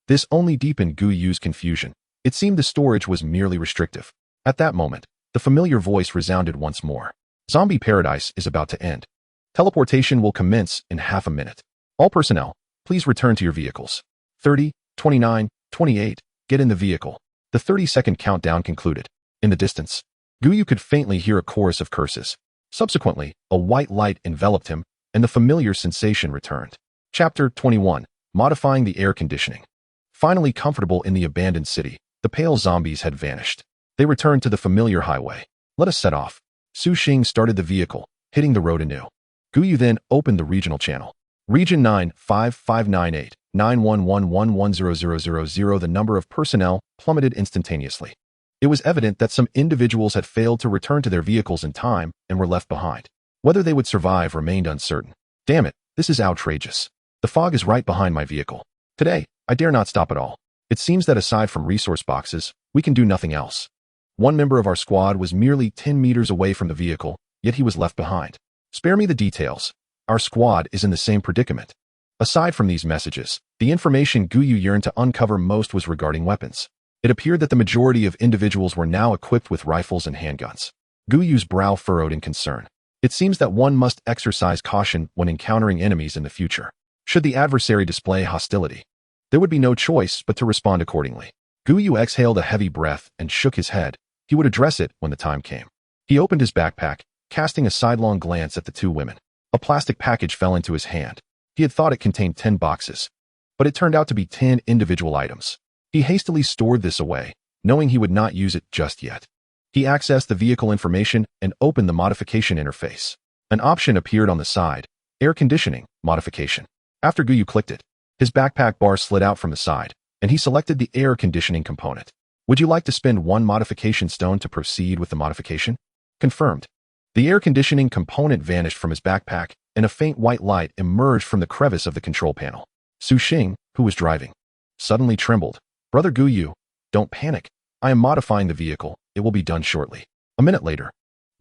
This only deepened Gu Yu's confusion. It seemed the storage was merely restrictive. At that moment, the familiar voice resounded once more. Zombie paradise is about to end. Teleportation will commence in half a minute. All personnel, please return to your vehicles. 30, 29, 28, get in the vehicle. The 30-second countdown concluded. In the distance, Gu Yu could faintly hear a chorus of curses. Subsequently, a white light enveloped him, and the familiar sensation returned. Chapter 21. Modifying the air conditioning. Finally comfortable in the abandoned city, the pale zombies had vanished. They returned to the familiar highway. Let us set off. Su Xing started the vehicle, hitting the road anew. Gu Yu then opened the regional channel. Region 95598-911110000. The number of personnel plummeted instantaneously. It was evident that some individuals had failed to return to their vehicles in time and were left behind. Whether they would survive remained uncertain. Damn it, this is outrageous. The fog is right behind my vehicle. Today, I dare not stop at all. It seems that aside from resource boxes, we can do nothing else. One member of our squad was merely 10 meters away from the vehicle, yet he was left behind. Spare me the details. Our squad is in the same predicament. Aside from these messages, the information Gu Yu yearned to uncover most was regarding weapons. It appeared that the majority of individuals were now equipped with rifles and handguns. Gu Yu's brow furrowed in concern. It seems that one must exercise caution when encountering enemies in the future. Should the adversary display hostility, there would be no choice but to respond accordingly. Gu Yu exhaled a heavy breath and shook his head. He would address it when the time came. He opened his backpack, casting a sidelong glance at the two women. A plastic package fell into his hand. He had thought it contained 10 boxes, but it turned out to be 10 individual items. He hastily stored this away, knowing he would not use it just yet. He accessed the vehicle information and opened the modification interface. An option appeared on the side, air conditioning, modification. After Gu Yu clicked it, his backpack bar slid out from the side, and he selected the air conditioning component. Would you like to spend 1 modification stone to proceed with the modification? Confirmed. The air conditioning component vanished from his backpack, and a faint white light emerged from the crevice of the control panel. Su Xing, who was driving, suddenly trembled. Brother Gu Yu, don't panic. I am modifying the vehicle. It will be done shortly. A minute later,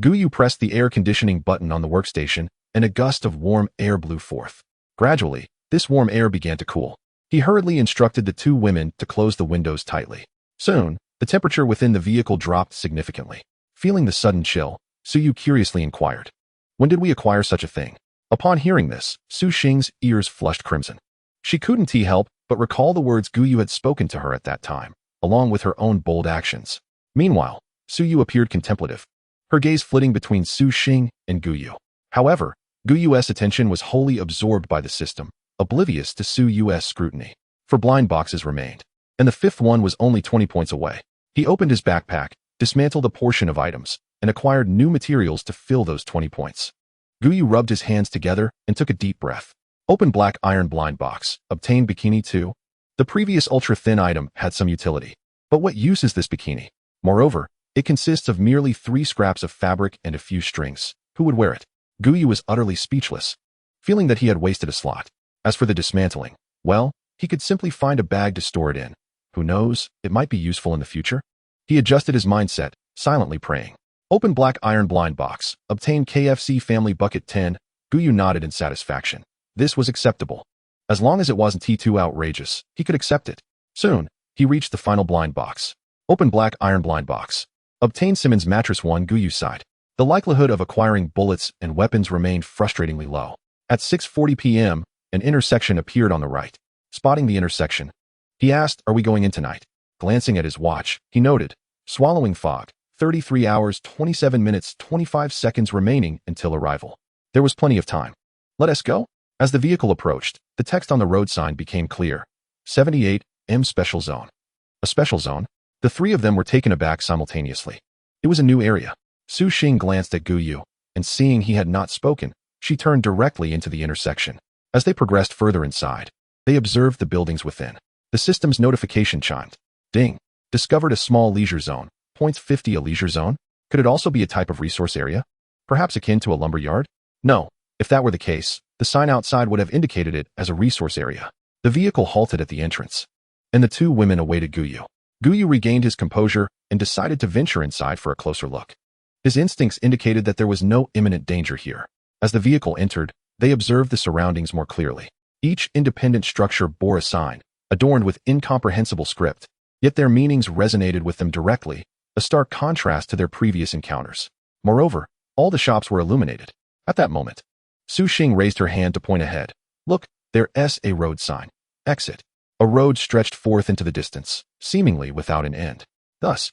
Gu Yu pressed the air conditioning button on the workstation, and a gust of warm air blew forth. Gradually, this warm air began to cool. He hurriedly instructed the two women to close the windows tightly. Soon, the temperature within the vehicle dropped significantly. Feeling the sudden chill, Su Yu curiously inquired, "When did we acquire such a thing?" Upon hearing this, Su Xing's ears flushed crimson. She couldn't help but recall the words Gu Yu had spoken to her at that time, along with her own bold actions. Meanwhile, Su Yu appeared contemplative, her gaze flitting between Su Xing and Gu Yu. However, Gu Yu's attention was wholly absorbed by the system, oblivious to Su Yu's scrutiny. 4 blind boxes remained, and the 5th one was only 20 points away. He opened his backpack, dismantled a portion of items, and acquired new materials to fill those 20 points. Gu Yu rubbed his hands together and took a deep breath. Open black iron blind box. Obtained bikini 2. The previous ultra-thin item had some utility. But what use is this bikini? Moreover, it consists of merely 3 scraps of fabric and a few strings. Who would wear it? Gu Yu was utterly speechless, feeling that he had wasted a slot. As for the dismantling, well, he could simply find a bag to store it in. Who knows, it might be useful in the future. He adjusted his mindset, silently praying. Open black iron blind box. Obtain KFC family bucket 10. Gu Yu nodded in satisfaction. This was acceptable. As long as it wasn't too outrageous, he could accept it. Soon, he reached the final blind box. Open black iron blind box. Obtain Simmons mattress 1. Gu Yu sighed. The likelihood of acquiring bullets and weapons remained frustratingly low. At 6:40 p.m., an intersection appeared on the right. Spotting the intersection, he asked, "Are we going in tonight?" Glancing at his watch, he noted, "Swallowing fog, 33 hours, 27 minutes, 25 seconds remaining until arrival." There was plenty of time. "Let us go?" As the vehicle approached, The text on the road sign became clear. 78M Special Zone. A special zone? The three of them were taken aback simultaneously. It was a new area. Su Xing glanced at Gu Yu, and seeing he had not spoken, she turned directly into the intersection. As they progressed further inside, they observed the buildings within. The system's notification chimed. Ding. Discovered a small leisure zone. Points 50 a leisure zone? Could it also be a type of resource area? Perhaps akin to a lumber yard? No. If that were the case, the sign outside would have indicated it as a resource area. The vehicle halted at the entrance, and the two women awaited Gu Yu. Gu Yu regained his composure and decided to venture inside for a closer look. His instincts indicated that there was no imminent danger here. As the vehicle entered, they observed the surroundings more clearly. Each independent structure bore a sign, adorned with incomprehensible script, yet their meanings resonated with them directly, a stark contrast to their previous encounters. Moreover, all the shops were illuminated. At that moment, Su Xing raised her hand to point ahead. Look, there's a road sign. Exit. A road stretched forth into the distance, seemingly without an end. Thus,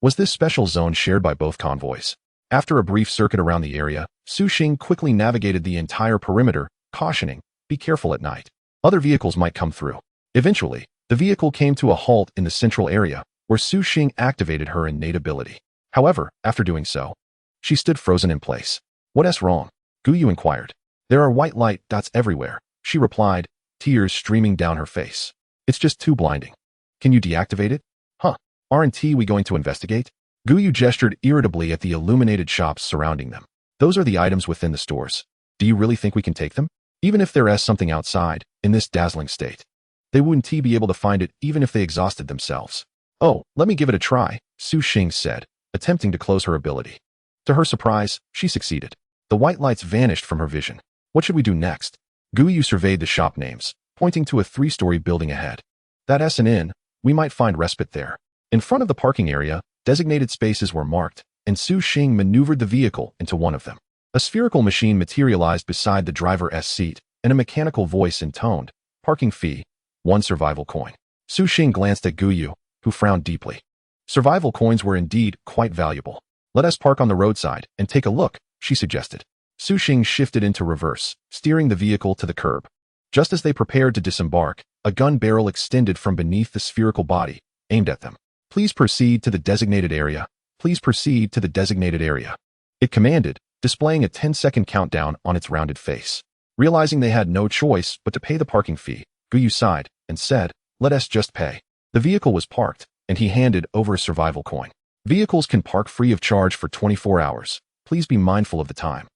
was this special zone shared by both convoys? After a brief circuit around the area, Su Xing quickly navigated the entire perimeter, cautioning, be careful at night. Other vehicles might come through. Eventually, the vehicle came to a halt in the central area, where Su Xing activated her innate ability. However, after doing so, she stood frozen in place. What's wrong? Gu Yu inquired. There are white light dots everywhere, she replied, tears streaming down her face. It's just too blinding. Can you deactivate it? Huh, aren't we going to investigate? Gu Yu gestured irritably at the illuminated shops surrounding them. Those are the items within the stores. Do you really think we can take them? Even if there is something outside, in this dazzling state, they wouldn't be able to find it even if they exhausted themselves. Oh, let me give it a try, Su Xing said, attempting to close her ability. To her surprise, she succeeded. The white lights vanished from her vision. What should we do next? Gu Yu surveyed the shop names, pointing to a 3-story building ahead. That's an inn. We might find respite there. In front of the parking area, designated spaces were marked, and Su Xing maneuvered the vehicle into one of them. A spherical machine materialized beside the driver's seat, and a mechanical voice intoned, parking fee, 1 survival coin. Su Xing glanced at Gu Yu, who frowned deeply. Survival coins were indeed quite valuable. Let us park on the roadside and take a look, she suggested. Su Xing shifted into reverse, steering the vehicle to the curb. Just as they prepared to disembark, a gun barrel extended from beneath the spherical body, aimed at them. Please proceed to the designated area. Please proceed to the designated area. It commanded, displaying a 10-second countdown on its rounded face. Realizing they had no choice but to pay the parking fee, Gu Yu sighed and said, let us just pay. The vehicle was parked, and he handed over a survival coin. Vehicles can park free of charge for 24 hours. Please be mindful of the time.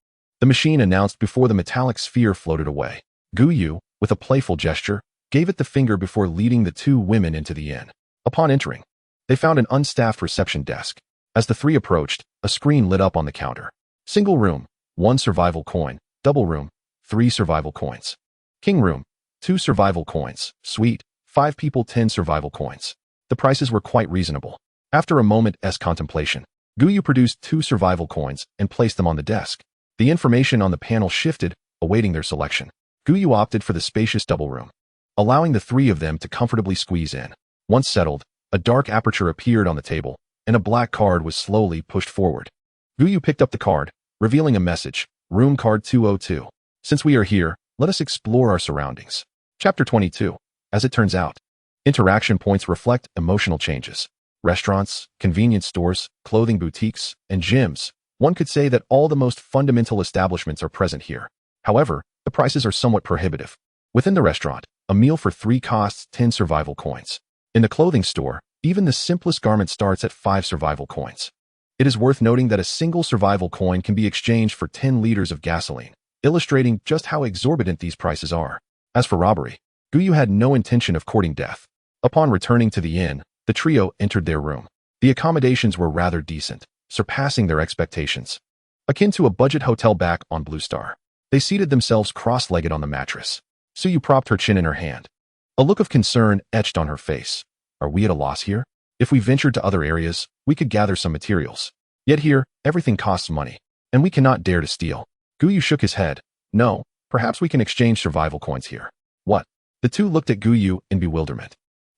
The machine announced before the metallic sphere floated away. Gu Yu, with a playful gesture, gave it the finger before leading the two women into the inn. Upon entering, they found an unstaffed reception desk. As the three approached, a screen lit up on the counter. Single room, 1 survival coin. Double room, 3 survival coins. King room, 2 survival coins. Suite, 5 people 10 survival coins. The prices were quite reasonable. After a moment's contemplation, Gu Yu produced 2 survival coins and placed them on the desk. The information on the panel shifted, awaiting their selection. Gu Yu opted for the spacious double room, allowing the 3 of them to comfortably squeeze in. Once settled, a dark aperture appeared on the table, and a black card was slowly pushed forward. Gu Yu picked up the card, revealing a message, Room Card 202. Since we are here, let us explore our surroundings. Chapter 22. As it turns out, interaction points reflect emotional changes. Restaurants, convenience stores, clothing boutiques, and gyms. One could say that all the most fundamental establishments are present here. However, the prices are somewhat prohibitive. Within the restaurant, a meal for 3 costs 10 survival coins. In the clothing store, even the simplest garment starts at 5 survival coins. It is worth noting that a single survival coin can be exchanged for 10 liters of gasoline, illustrating just how exorbitant these prices are. As for robbery, Gu Yu had no intention of courting death. Upon returning to the inn, the trio entered their room. The accommodations were rather decent, surpassing their expectations. Akin to a budget hotel back on Blue Star. They seated themselves cross-legged on the mattress. Su Yu propped her chin in her hand. A look of concern etched on her face. Are we at a loss here? If we ventured to other areas, we could gather some materials. Yet here, everything costs money, and we cannot dare to steal. Gu Yu shook his head. No, perhaps we can exchange survival coins here. What? The two looked at Gu Yu in bewilderment.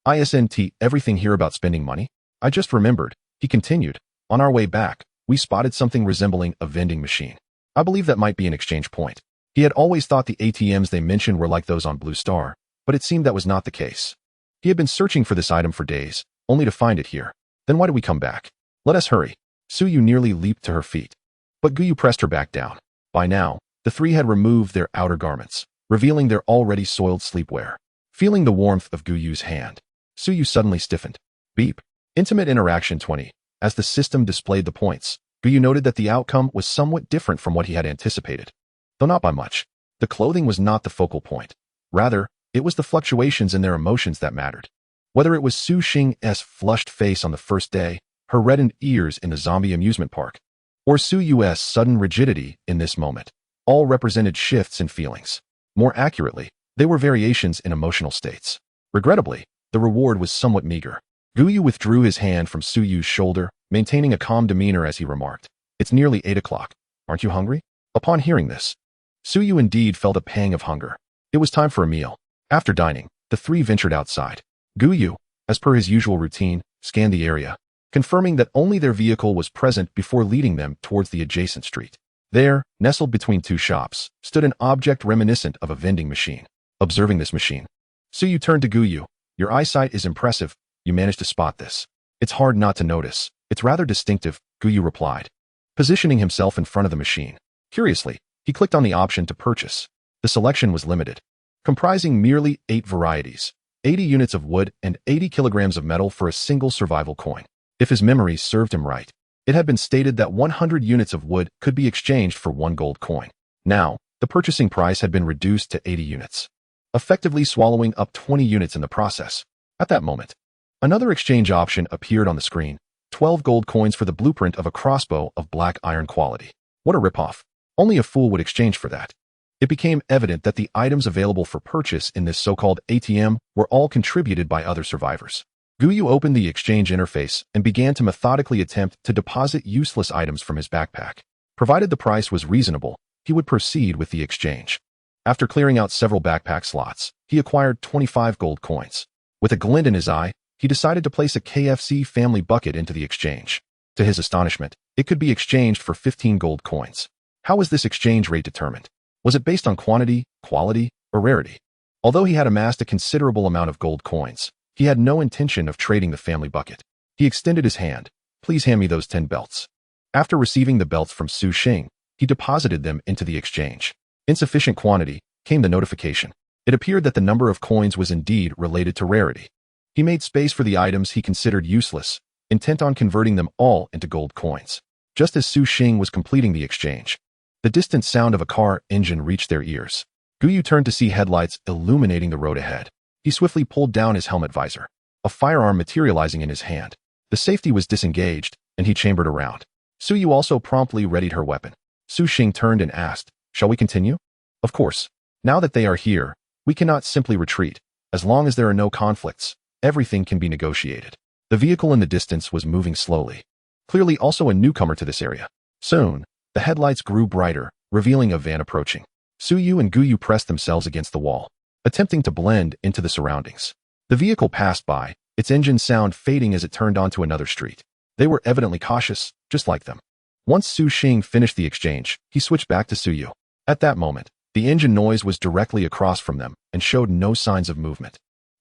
Isn't everything here about spending money? I just remembered, he continued. On our way back, we spotted something resembling a vending machine. I believe that might be an exchange point. He had always thought the ATMs they mentioned were like those on Blue Star, but it seemed that was not the case. He had been searching for this item for days, only to find it here. Then why did we come back? Let us hurry. Su Yu nearly leaped to her feet. But Gu Yu pressed her back down. By now, the three had removed their outer garments, revealing their already soiled sleepwear. Feeling the warmth of Gu Yu's hand, Su Yu suddenly stiffened. Beep. Intimate Interaction 20. As the system displayed the points, Gu Yu noted that the outcome was somewhat different from what he had anticipated. Though not by much, the clothing was not the focal point. Rather, it was the fluctuations in their emotions that mattered. Whether it was Su Xing's flushed face on the first day, her reddened ears in the zombie amusement park, or Su Yu's sudden rigidity in this moment, all represented shifts in feelings. More accurately, they were variations in emotional states. Regrettably, the reward was somewhat meager. Gu Yu withdrew his hand from Su Yu's shoulder, maintaining a calm demeanor as he remarked, "It's nearly 8 o'clock. Aren't you hungry?" Upon hearing this, Su Yu indeed felt a pang of hunger. It was time for a meal. After dining, the three ventured outside. Gu Yu, as per his usual routine, scanned the area, confirming that only their vehicle was present before leading them towards the adjacent street. There, nestled between two shops, stood an object reminiscent of a vending machine. Observing this machine, Su Yu turned to Gu Yu. "Your eyesight is impressive. You managed to spot this." "It's hard not to notice. It's rather distinctive," Gu Yu replied, positioning himself in front of the machine. Curiously, he clicked on the option to purchase. The selection was limited, comprising merely 8 varieties, 80 units of wood and 80 kilograms of metal for a single survival coin. If his memory served him right, it had been stated that 100 units of wood could be exchanged for 1 gold coin. Now, the purchasing price had been reduced to 80 units, effectively swallowing up 20 units in the process. At that moment, another exchange option appeared on the screen, 12 gold coins for the blueprint of a crossbow of black iron quality. What a ripoff. Only a fool would exchange for that. It became evident that the items available for purchase in this so-called ATM were all contributed by other survivors. Gu Yu opened the exchange interface and began to methodically attempt to deposit useless items from his backpack. Provided the price was reasonable, he would proceed with the exchange. After clearing out several backpack slots, he acquired 25 gold coins. With a glint in his eye, he decided to place a KFC family bucket into the exchange. To his astonishment, it could be exchanged for 15 gold coins. How was this exchange rate determined? Was it based on quantity, quality, or rarity? Although he had amassed a considerable amount of gold coins, he had no intention of trading the family bucket. He extended his hand. "Please hand me those 10 belts." After receiving the belts from Su Xing, he deposited them into the exchange. Insufficient quantity, came the notification. It appeared that the number of coins was indeed related to rarity. He made space for the items he considered useless, intent on converting them all into gold coins. Just as Su Xing was completing the exchange, the distant sound of a car engine reached their ears. Gu Yu turned to see headlights illuminating the road ahead. He swiftly pulled down his helmet visor, a firearm materializing in his hand. The safety was disengaged, and he chambered around. Su Yu also promptly readied her weapon. Su Xing turned and asked, "Shall we continue?" "Of course. Now that they are here, we cannot simply retreat. As long as there are no conflicts, everything can be negotiated." The vehicle in the distance was moving slowly, clearly also a newcomer to this area. Soon, the headlights grew brighter, revealing a van approaching. Su Yu and Gu Yu pressed themselves against the wall, attempting to blend into the surroundings. The vehicle passed by, its engine sound fading as it turned onto another street. They were evidently cautious, just like them. Once Su Xing finished the exchange, he switched back to Su Yu. At that moment, the engine noise was directly across from them and showed no signs of movement.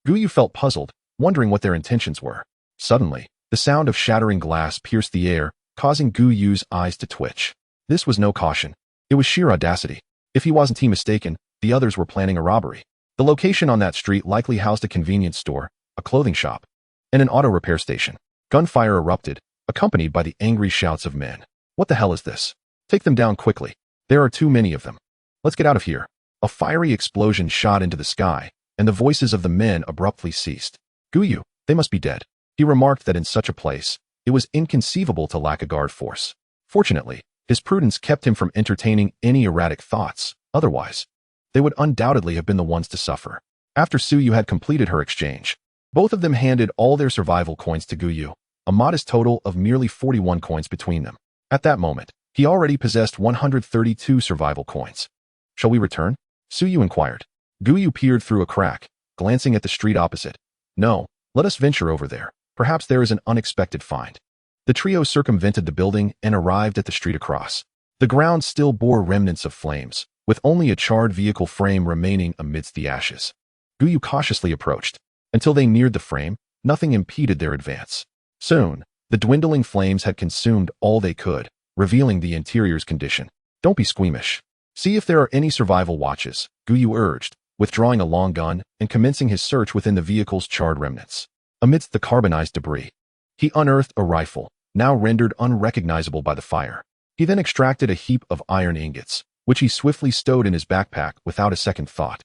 Gu Yu felt puzzled, wondering what their intentions were. Suddenly, the sound of shattering glass pierced the air, causing Gu Yu's eyes to twitch. This was no caution. It was sheer audacity. If he wasn't mistaken, the others were planning a robbery. The location on that street likely housed a convenience store, a clothing shop, and an auto repair station. Gunfire erupted, accompanied by the angry shouts of men. "What the hell is this? Take them down quickly. There are too many of them. Let's get out of here." A fiery explosion shot into the sky, and the voices of the men abruptly ceased. "Gu Yu, they must be dead." He remarked that in such a place, it was inconceivable to lack a guard force. Fortunately, his prudence kept him from entertaining any erratic thoughts. Otherwise, they would undoubtedly have been the ones to suffer. After Su Yu had completed her exchange, both of them handed all their survival coins to Gu Yu, a modest total of merely 41 coins between them. At that moment, he already possessed 132 survival coins. "Shall we return?" Su Yu inquired. Gu Yu peered through a crack, glancing at the street opposite. "No, let us venture over there. Perhaps there is an unexpected find." The trio circumvented the building and arrived at the street across. The ground still bore remnants of flames, with only a charred vehicle frame remaining amidst the ashes. Gu Yu cautiously approached. Until they neared the frame, nothing impeded their advance. Soon, the dwindling flames had consumed all they could, revealing the interior's condition. Don't be squeamish. See if there are any survival watches, Gu Yu urged, withdrawing a long gun and commencing his search within the vehicle's charred remnants. Amidst the carbonized debris, he unearthed a rifle, now rendered unrecognizable by the fire. He then extracted a heap of iron ingots, which he swiftly stowed in his backpack without a second thought.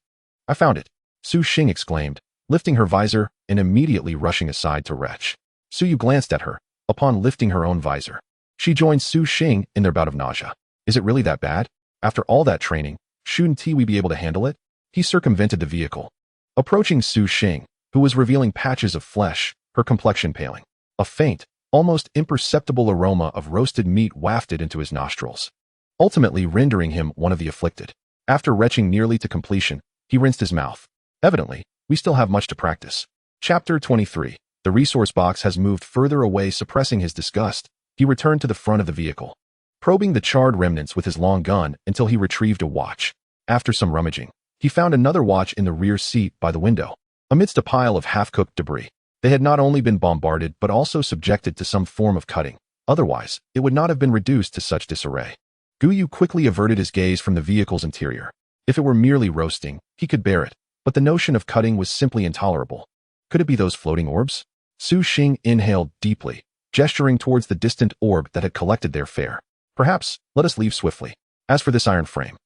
I found it, Su Xing exclaimed, lifting her visor and immediately rushing aside to retch. Su Yu glanced at her. Upon lifting her own visor, she joined Su Xing in their bout of nausea. Is it really that bad? After all that training, shouldn't we be able to handle it? He circumvented the vehicle. Approaching Su Xing, who was revealing patches of flesh, her complexion paling. A faint, almost imperceptible aroma of roasted meat wafted into his nostrils, ultimately rendering him one of the afflicted. After retching nearly to completion, he rinsed his mouth. Evidently, we still have much to practice. Chapter 23. The resource box has moved further away, suppressing his disgust. He returned to the front of the vehicle, probing the charred remnants with his long gun until he retrieved a watch. After some rummaging, he found another watch in the rear seat by the window. Amidst a pile of half-cooked debris, they had not only been bombarded but also subjected to some form of cutting. Otherwise, it would not have been reduced to such disarray. Gu Yu quickly averted his gaze from the vehicle's interior. If it were merely roasting, he could bear it, but the notion of cutting was simply intolerable. Could it be those floating orbs? Su Xing inhaled deeply, gesturing towards the distant orb that had collected their fare. Perhaps, let us leave swiftly. As for this iron frame,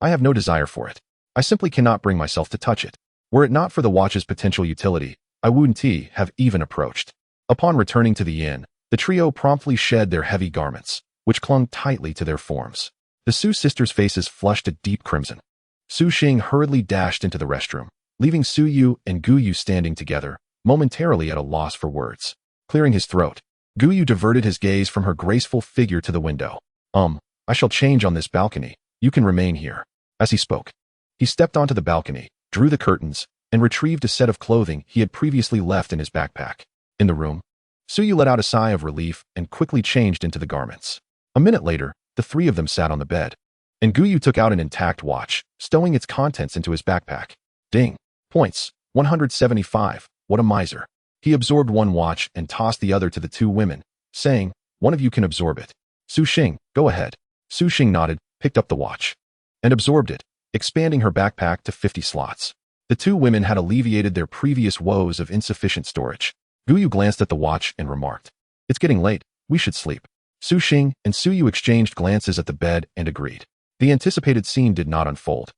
I have no desire for it. I simply cannot bring myself to touch it. Were it not for the watch's potential utility, I wouldn't have even approached. Upon returning to the inn, the trio promptly shed their heavy garments, which clung tightly to their forms. The Su sisters' faces flushed a deep crimson. Su Xing hurriedly dashed into the restroom, leaving Su Yu and Gu Yu standing together, momentarily at a loss for words. Clearing his throat, Gu Yu diverted his gaze from her graceful figure to the window. I shall change on this balcony. You can remain here. As he spoke, he stepped onto the balcony, drew the curtains, and retrieved a set of clothing he had previously left in his backpack. In the room, Su Yu let out a sigh of relief and quickly changed into the garments. A minute later, the three of them sat on the bed, and Gu Yu took out an intact watch, stowing its contents into his backpack. Ding. Points. 175. What a miser. He absorbed one watch and tossed the other to the two women, saying, one of you can absorb it. Su Xing, go ahead. Su Xing nodded, picked up the watch, and absorbed it, expanding her backpack to 50 slots. The two women had alleviated their previous woes of insufficient storage. Gu Yu glanced at the watch and remarked, it's getting late, we should sleep. Su Xing and Su Yu exchanged glances at the bed and agreed. The anticipated scene did not unfold.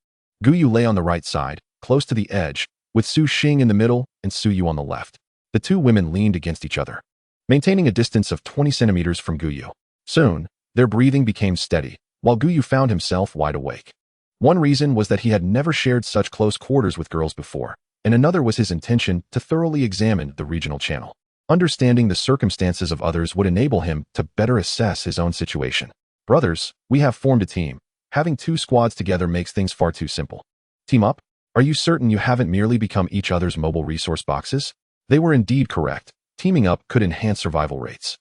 Gu Yu lay on the right side, close to the edge, with Su Xing in the middle and Su Yu on the left. The two women leaned against each other, maintaining a distance of 20 centimeters from Gu Yu. Soon, their breathing became steady, while Gu Yu found himself wide awake. One reason was that he had never shared such close quarters with girls before, and another was his intention to thoroughly examine the regional channel. Understanding the circumstances of others would enable him to better assess his own situation. Brothers, we have formed a team. Having two squads together makes things far too simple. Team up? Are you certain you haven't merely become each other's mobile resource boxes? They were indeed correct. Teaming up could enhance survival rates.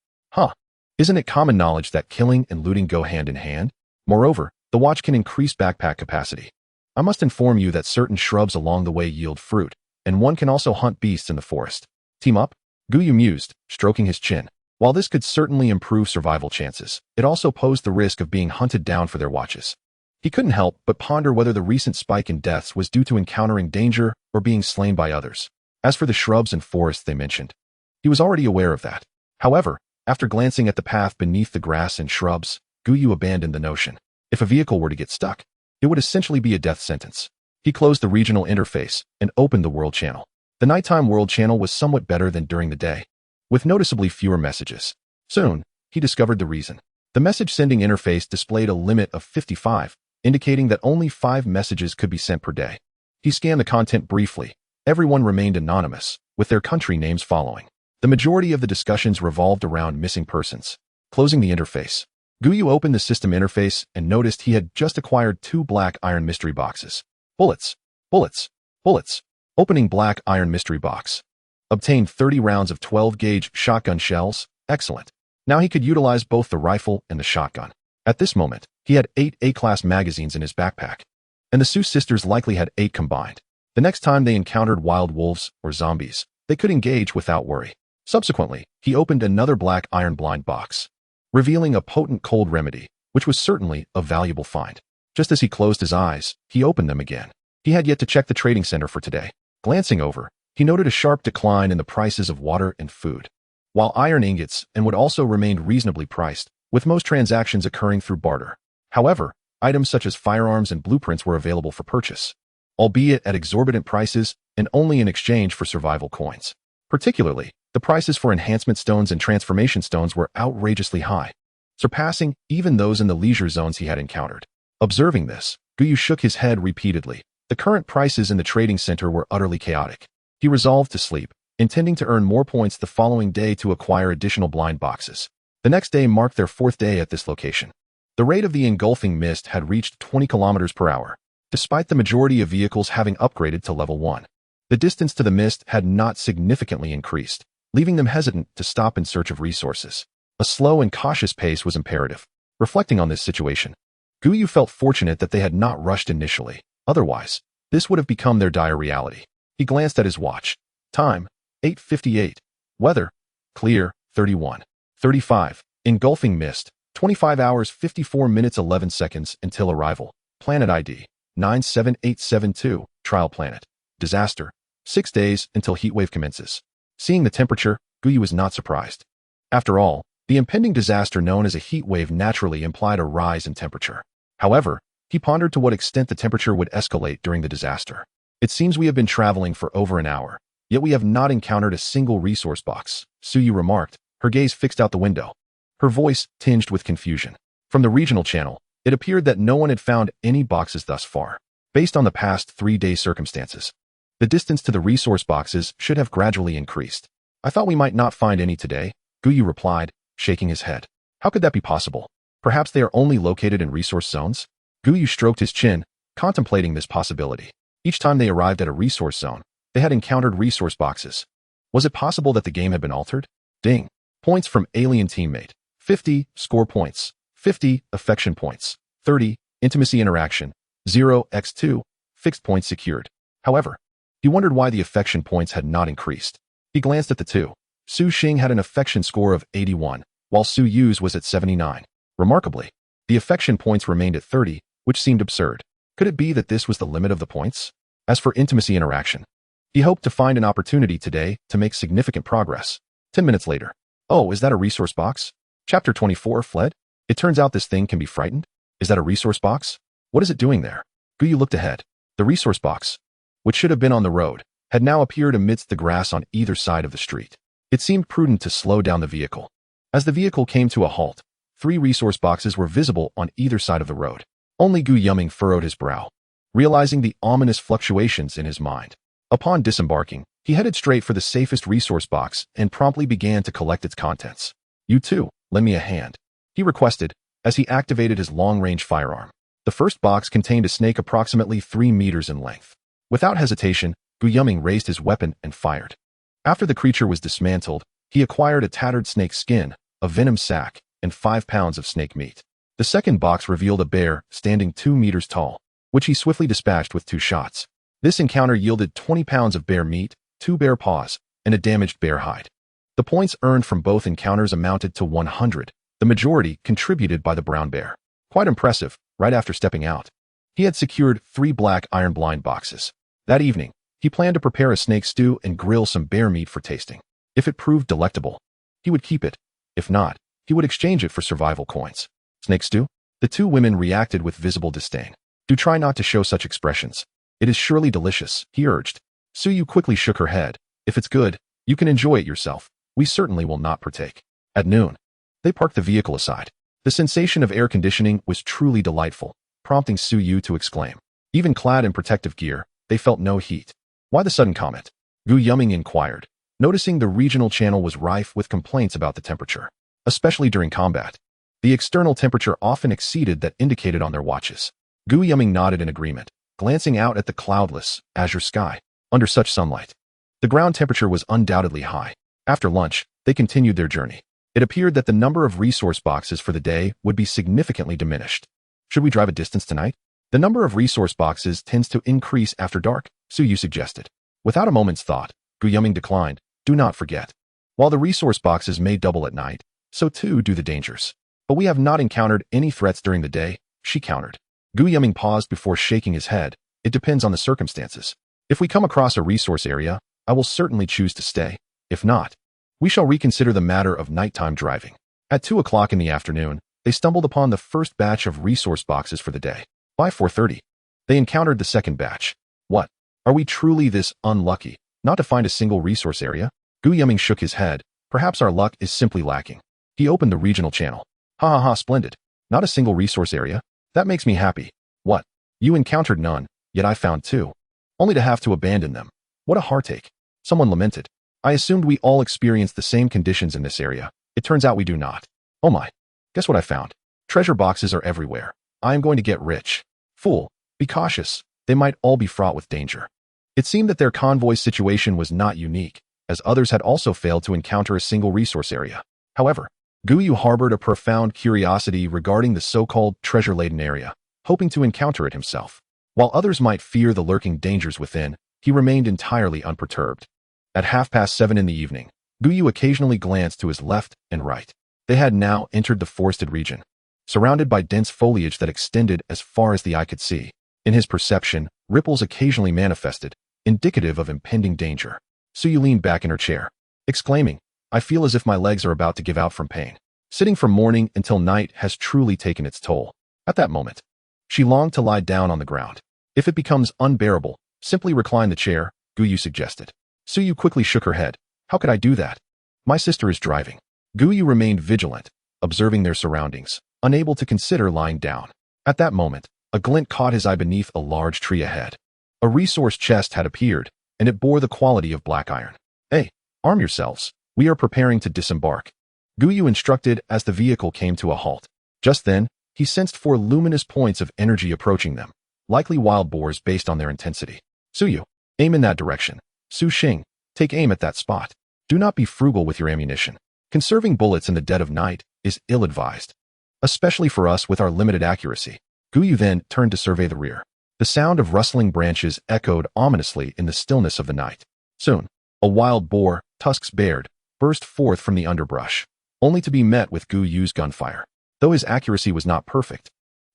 Isn't it common knowledge that killing and looting go hand in hand? Moreover, the watch can increase backpack capacity. I must inform you that certain shrubs along the way yield fruit, and one can also hunt beasts in the forest. Team up? Gu Yu mused, stroking his chin. While this could certainly improve survival chances, it also posed the risk of being hunted down for their watches. He couldn't help but ponder whether the recent spike in deaths was due to encountering danger or being slain by others. As for the shrubs and forests they mentioned, he was already aware of that. However, after glancing at the path beneath the grass and shrubs, Gu Yu abandoned the notion. If a vehicle were to get stuck, it would essentially be a death sentence. He closed the regional interface and opened the world channel. The nighttime world channel was somewhat better than during the day, with noticeably fewer messages. Soon, he discovered the reason. The message-sending interface displayed a limit of 55, indicating that only 5 messages could be sent per day. He scanned the content briefly. Everyone remained anonymous, with their country names following. The majority of the discussions revolved around missing persons. Closing the interface, Gu Yu opened the system interface and noticed he had just acquired 2 black iron mystery boxes. Bullets. Bullets. Bullets. Opening black iron mystery box. Obtained 30 rounds of 12-gauge shotgun shells. Excellent. Now he could utilize both the rifle and the shotgun. At this moment, he had 8 A-class magazines in his backpack. and the Su sisters likely had 8 combined. The next time they encountered wild wolves or zombies, they could engage without worry. Subsequently, he opened another black iron blind box, revealing a potent cold remedy, which was certainly a valuable find. Just as he closed his eyes, he opened them again. He had yet to check the trading center for today. Glancing over, he noted a sharp decline in the prices of water and food, while iron ingots and wood also remained reasonably priced, with most transactions occurring through barter. However, items such as firearms and blueprints were available for purchase, albeit at exorbitant prices and only in exchange for survival coins. Particularly, the prices for enhancement stones and transformation stones were outrageously high, surpassing even those in the leisure zones he had encountered. Observing this, Gu Yu shook his head repeatedly. The current prices in the trading center were utterly chaotic. He resolved to sleep, intending to earn more points the following day to acquire additional blind boxes. The next day marked their 4th day at this location. The rate of the engulfing mist had reached 20 kilometers per hour, despite the majority of vehicles having upgraded to level 1. The distance to the mist had not significantly increased, leaving them hesitant to stop in search of resources. A slow and cautious pace was imperative. Reflecting on this situation, Gu Yu felt fortunate that they had not rushed initially. Otherwise, this would have become their dire reality. He glanced at his watch. Time, 8:58. Weather, clear, 31. 35. Engulfing mist, 25 hours 54 minutes 11 seconds until arrival. Planet ID, 97872. Trial planet. Disaster, 6 days until heatwave commences. Seeing the temperature, Gu Yu was not surprised. After all, the impending disaster known as a heatwave naturally implied a rise in temperature. However, he pondered to what extent the temperature would escalate during the disaster. It seems we have been traveling for over an hour, yet we have not encountered a single resource box, Su Yu remarked, her gaze fixed out the window. Her voice tinged with confusion. From the regional channel, it appeared that no one had found any boxes thus far. Based on the past 3-day circumstances, the distance to the resource boxes should have gradually increased. I thought we might not find any today, Gu Yu replied, shaking his head. How could that be possible? Perhaps they are only located in resource zones? Gu Yu stroked his chin, contemplating this possibility. Each time they arrived at a resource zone, they had encountered resource boxes. Was it possible that the game had been altered? Ding. Points from alien teammate. 50 score points. 50 affection points. 30 intimacy interaction. 0x2 fixed points secured. However, he wondered why the affection points had not increased. He glanced at the two. Su Xing had an affection score of 81, while Su Yu's was at 79. Remarkably, the affection points remained at 30, which seemed absurd. Could it be that this was the limit of the points? As for intimacy interaction, he hoped to find an opportunity today to make significant progress. 10 minutes later. Oh, is that a resource box? Chapter 24 fled? It turns out this thing can be frightened? Is that a resource box? What is it doing there? Gu Yu looked ahead. The resource box, which should have been on the road, had now appeared amidst the grass on either side of the street. It seemed prudent to slow down the vehicle. As the vehicle came to a halt, 3 resource boxes were visible on either side of the road. Only Gu Yumming furrowed his brow, realizing the ominous fluctuations in his mind. Upon disembarking, he headed straight for the safest resource box and promptly began to collect its contents. You too, lend me a hand, he requested, as he activated his long-range firearm. The first box contained a snake approximately 3 meters in length. Without hesitation, Gu Yumming raised his weapon and fired. After the creature was dismantled, he acquired a tattered snake skin, a venom sac, and 5 pounds of snake meat. The second box revealed a bear standing 2 meters tall, which he swiftly dispatched with 2 shots. This encounter yielded 20 pounds of bear meat, 2 bear paws, and a damaged bear hide. The points earned from both encounters amounted to 100, the majority contributed by the brown bear. Quite impressive. Right after stepping out, he had secured 3 black iron blind boxes. That evening, he planned to prepare a snake stew and grill some bear meat for tasting. If it proved delectable, he would keep it. If not, he would exchange it for survival coins. Snake stew? The 2 women reacted with visible disdain. Do try not to show such expressions. It is surely delicious, he urged. Su Yu quickly shook her head. If it's good, you can enjoy it yourself. We certainly will not partake. At noon, they parked the vehicle aside. The sensation of air conditioning was truly delightful, prompting Su Yu to exclaim. Even clad in protective gear, they felt no heat. Why the sudden comment? Gu Yumming inquired, noticing the regional channel was rife with complaints about the temperature, especially during combat. The external temperature often exceeded that indicated on their watches. Gu Yumming nodded in agreement, glancing out at the cloudless, azure sky. Under such sunlight, the ground temperature was undoubtedly high. After lunch, they continued their journey. It appeared that the number of resource boxes for the day would be significantly diminished. Should we drive a distance tonight? The number of resource boxes tends to increase after dark, Su Yu suggested. Without a moment's thought, Gu Yu declined. Do not forget. While the resource boxes may double at night, so too do the dangers. But we have not encountered any threats during the day, she countered. Gu Yu paused before shaking his head. It depends on the circumstances. If we come across a resource area, I will certainly choose to stay. If not, we shall reconsider the matter of nighttime driving. At 2 o'clock in the afternoon, they stumbled upon the first batch of resource boxes for the day. By 4:30, they encountered the second batch. What? Are we truly this unlucky, not to find a single resource area? Gu Yu shook his head. Perhaps our luck is simply lacking. He opened the regional channel. Ha ha ha, splendid. Not a single resource area? That makes me happy. What? You encountered none, yet I found 2. Only to have to abandon them. What a heartache. Someone lamented. I assumed we all experienced the same conditions in this area. It turns out we do not. Oh my. Guess what I found? Treasure boxes are everywhere. I am going to get rich. Fool. Be cautious. They might all be fraught with danger. It seemed that their convoy situation was not unique, as others had also failed to encounter a single resource area. However, Gu Yu harbored a profound curiosity regarding the so-called treasure-laden area, hoping to encounter it himself. While others might fear the lurking dangers within, he remained entirely unperturbed. At 7:30 in the evening, Gu Yu occasionally glanced to his left and right. They had now entered the forested region, surrounded by dense foliage that extended as far as the eye could see. In his perception, ripples occasionally manifested, indicative of impending danger. Su Yu leaned back in her chair, exclaiming, I feel as if my legs are about to give out from pain. Sitting from morning until night has truly taken its toll. At that moment, she longed to lie down on the ground. If it becomes unbearable, simply recline the chair, Gu Yu suggested. Su Yu quickly shook her head. How could I do that? My sister is driving. Gu Yu remained vigilant, observing their surroundings, unable to consider lying down. At that moment, a glint caught his eye beneath a large tree ahead. A resource chest had appeared, and it bore the quality of black iron. Hey, arm yourselves. We are preparing to disembark. Gu Yu instructed as the vehicle came to a halt. Just then, he sensed 4 luminous points of energy approaching them, likely wild boars based on their intensity. Su Yu, aim in that direction. Su Xing, take aim at that spot. Do not be frugal with your ammunition. Conserving bullets in the dead of night is ill-advised, especially for us with our limited accuracy. Gu Yu then turned to survey the rear. The sound of rustling branches echoed ominously in the stillness of the night. Soon, a wild boar, tusks bared, burst forth from the underbrush, only to be met with Gu Yu's gunfire. Though his accuracy was not perfect,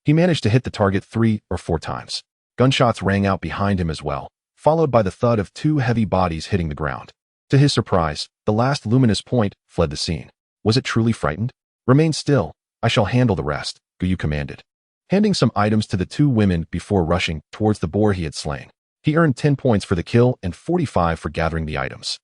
he managed to hit the target 3 or 4 times. Gunshots rang out behind him as well, followed by the thud of 2 heavy bodies hitting the ground. To his surprise, the last luminous point fled the scene. Was it truly frightened? Remain still. I shall handle the rest, Gu Yu commanded. Handing some items to the 2 women before rushing towards the boar he had slain. He earned 10 points for the kill and 45 for gathering the items.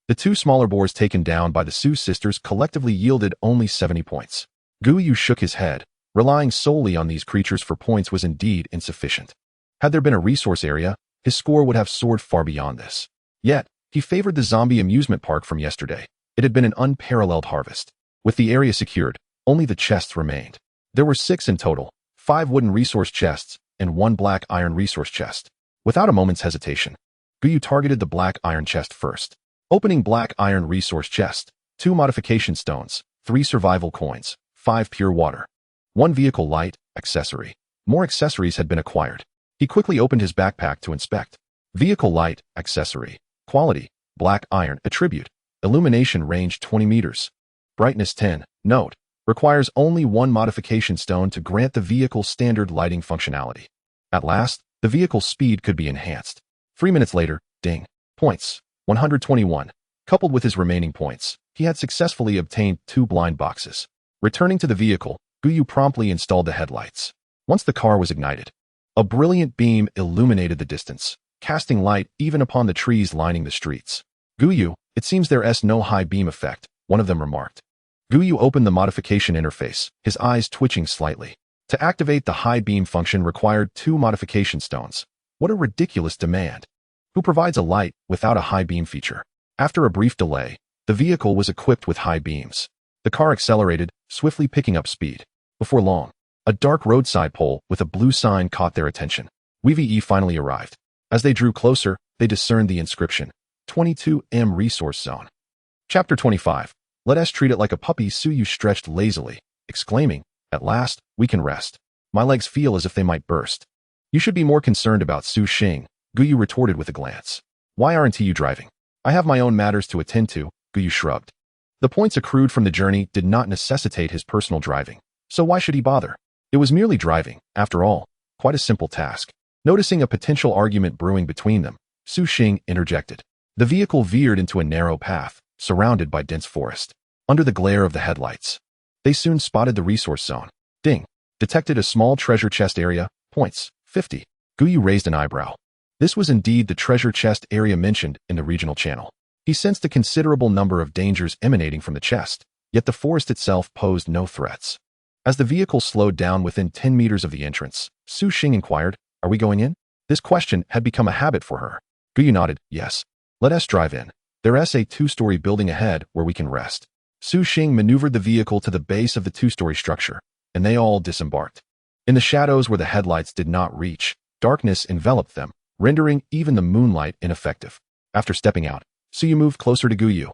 The 2 smaller boars taken down by the Su sisters collectively yielded only 70 points. Gu Yu shook his head. Relying solely on these creatures for points was indeed insufficient. Had there been a resource area, his score would have soared far beyond this. Yet, he favored the zombie amusement park from yesterday. It had been an unparalleled harvest. With the area secured, only the chests remained. There were 6 in total, 5 wooden resource chests, and 1 black iron resource chest. Without a moment's hesitation, Gu Yu targeted the black iron chest first. Opening black iron resource chest, 2 modification stones, 3 survival coins, 5 pure water, 1 vehicle light, accessory. More accessories had been acquired. He quickly opened his backpack to inspect. Vehicle light, accessory. Quality, black iron, attribute. Illumination range 20 meters. Brightness 10. Note, requires only 1 modification stone to grant the vehicle standard lighting functionality. At last, the vehicle's speed could be enhanced. 3 minutes later, ding. Points, 121. Coupled with his remaining points, he had successfully obtained 2 blind boxes. Returning to the vehicle, Gu Yu promptly installed the headlights. Once the car was ignited, a brilliant beam illuminated the distance, casting light even upon the trees lining the streets. Gu Yu, it seems there's no high beam effect, one of them remarked. Gu Yu opened the modification interface, his eyes twitching slightly. To activate the high beam function required 2 modification stones. What a ridiculous demand. Who provides a light without a high beam feature? After a brief delay, the vehicle was equipped with high beams. The car accelerated, swiftly picking up speed. Before long, a dark roadside pole with a blue sign caught their attention. WVE finally arrived. As they drew closer, they discerned the inscription, 22M Resource Zone. Chapter 25. Let us treat it like a puppy. Su Yu stretched lazily, exclaiming, At last, we can rest. My legs feel as if they might burst. You should be more concerned about Su Xing, Gu Yu retorted with a glance. Why aren't you driving? I have my own matters to attend to, Gu Yu shrugged. The points accrued from the journey did not necessitate his personal driving, so why should he bother? It was merely driving, after all, quite a simple task. Noticing a potential argument brewing between them, Su Xing interjected. The vehicle veered into a narrow path, surrounded by dense forest. Under the glare of the headlights, they soon spotted the resource zone. Ding. Detected a small treasure chest area, points, 50. Gu Yu raised an eyebrow. This was indeed the treasure chest area mentioned in the regional channel. He sensed a considerable number of dangers emanating from the chest, yet the forest itself posed no threats. As the vehicle slowed down within 10 meters of the entrance, Su Xing inquired, Are we going in? This question had become a habit for her. Gu Yu nodded, Yes. Let us drive in. There's a 2-story building ahead where we can rest. Su Xing maneuvered the vehicle to the base of the 2-story structure, and they all disembarked. In the shadows where the headlights did not reach, darkness enveloped them, rendering even the moonlight ineffective. After stepping out, Su Yu moved closer to Gu Yu,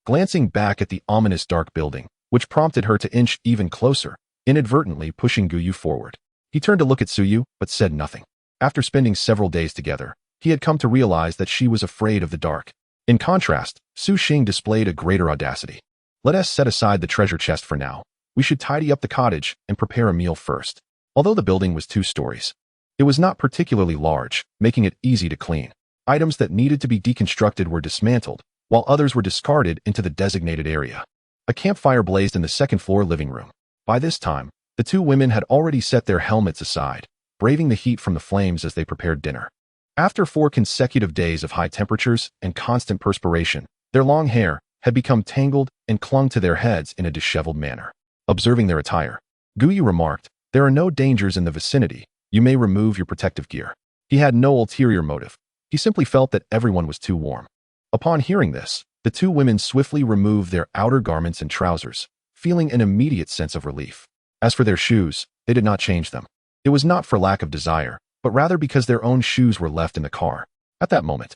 glancing back at the ominous dark building, which prompted her to inch even closer, inadvertently pushing Gu Yu forward. He turned to look at Su Yu, but said nothing. After spending several days together, he had come to realize that she was afraid of the dark. In contrast, Su Xing displayed a greater audacity. Let us set aside the treasure chest for now. We should tidy up the cottage and prepare a meal first. Although the building was 2 stories, it was not particularly large, making it easy to clean. Items that needed to be deconstructed were dismantled, while others were discarded into the designated area. A campfire blazed in the second-floor living room. By this time, the 2 women had already set their helmets aside, braving the heat from the flames as they prepared dinner. After 4 consecutive days of high temperatures and constant perspiration, their long hair had become tangled and clung to their heads in a disheveled manner. Observing their attire, Gu Yu remarked, There are no dangers in the vicinity. You may remove your protective gear. He had no ulterior motive. He simply felt that everyone was too warm. Upon hearing this, the 2 women swiftly removed their outer garments and trousers, feeling an immediate sense of relief. As for their shoes, they did not change them. It was not for lack of desire, but rather because their own shoes were left in the car. At that moment,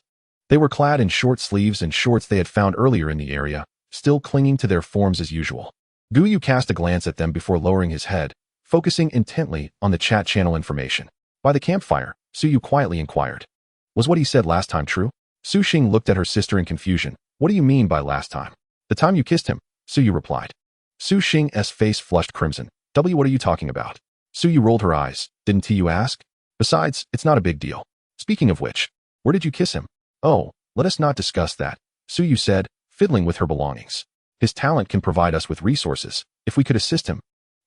they were clad in short sleeves and shorts they had found earlier in the area, still clinging to their forms as usual. Gu Yu cast a glance at them before lowering his head, focusing intently on the chat channel information. By the campfire, Su Yu quietly inquired, Was what he said last time true? Su Xing looked at her sister in confusion. What do you mean by last time? The time you kissed him, Su Yu replied. Su Xing's face flushed crimson. What are you talking about? Su Yu rolled her eyes. Didn't you ask? Besides, it's not a big deal. Speaking of which, where did you kiss him? Oh, let us not discuss that, Su Yu said, fiddling with her belongings. His talent can provide us with resources. If we could assist him,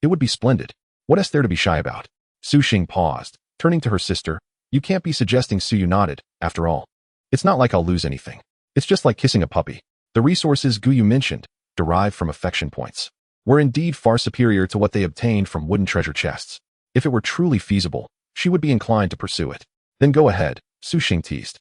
it would be splendid. What is there to be shy about? Su Xing paused, turning to her sister. You can't be suggesting. Su Yu nodded. After all, it's not like I'll lose anything. It's just like kissing a puppy. The resources Gu Yu mentioned, derived from affection points, were indeed far superior to what they obtained from wooden treasure chests. If it were truly feasible, she would be inclined to pursue it. Then go ahead, Su Xing teased.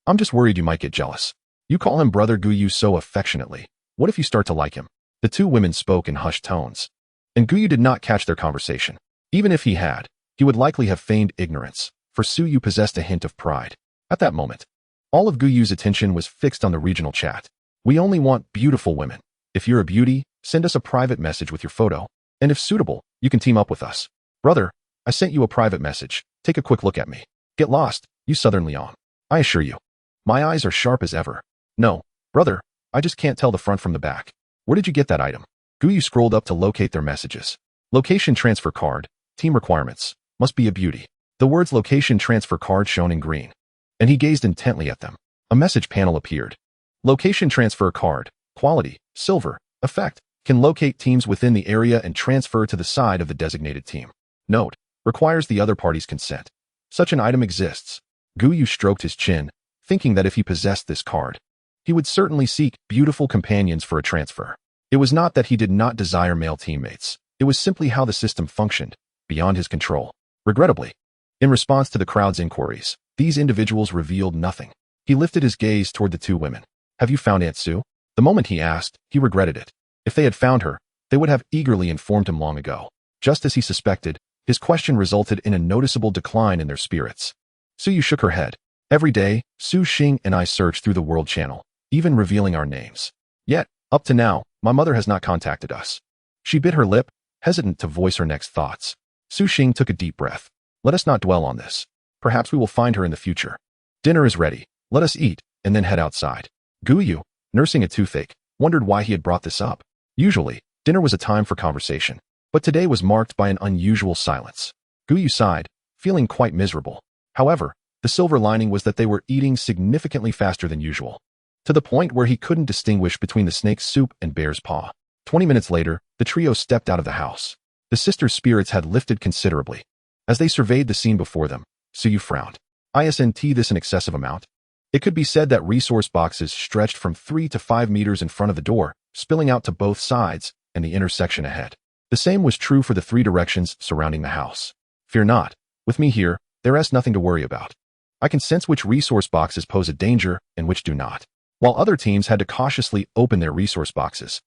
I'm just worried you might get jealous. You call him brother Gu Yu so affectionately. What if you start to like him? The 2 women spoke in hushed tones, and Gu Yu did not catch their conversation. Even if he had, he would likely have feigned ignorance, for Su Yu possessed a hint of pride. At that moment, all of Gu Yu's attention was fixed on the regional chat. We only want beautiful women. If you're a beauty, send us a private message with your photo, and if suitable, you can team up with us. Brother, I sent you a private message. Take a quick look at me. Get lost, you Southern Leon. I assure you, my eyes are sharp as ever. No, brother, I just can't tell the front from the back. Where did you get that item? Gu Yu scrolled up to locate their messages. Location transfer card, team requirements, must be a beauty. The words location transfer card shown in green, and he gazed intently at them. A message panel appeared. Location transfer card, quality, silver, effect, can locate teams within the area and transfer to the side of the designated team. Note, requires the other party's consent. Such an item exists. Gu Yu stroked his chin, thinking that if he possessed this card, he would certainly seek beautiful companions for a transfer. It was not that he did not desire male teammates. It was simply how the system functioned, beyond his control. Regrettably, in response to the crowd's inquiries, these individuals revealed nothing. He lifted his gaze toward the 2 women. Have you found Aunt Sue? The moment he asked, he regretted it. If they had found her, they would have eagerly informed him long ago. Just as he suspected, his question resulted in a noticeable decline in their spirits. Su Yu shook her head. Every day, Su Xing and I search through the world channel, even revealing our names. Yet, up to now, my mother has not contacted us. She bit her lip, hesitant to voice her next thoughts. Su Xing took a deep breath. Let us not dwell on this. Perhaps we will find her in the future. Dinner is ready. Let us eat, and then head outside. Gu Yu, nursing a toothache, wondered why he had brought this up. Usually, dinner was a time for conversation, but today was marked by an unusual silence. Gu Yu sighed, feeling quite miserable. However, the silver lining was that they were eating significantly faster than usual, to the point where he couldn't distinguish between the snake's soup and bear's paw. 20 minutes later, the trio stepped out of the house. The sisters' spirits had lifted considerably. As they surveyed the scene before them, Su Yu frowned. Isn't this an excessive amount? It could be said that resource boxes stretched from 3 to 5 meters in front of the door, spilling out to both sides and the intersection ahead. The same was true for the 3 directions surrounding the house. Fear not. With me here, there is nothing to worry about. I can sense which resource boxes pose a danger and which do not. While other teams had to cautiously open their resource boxes,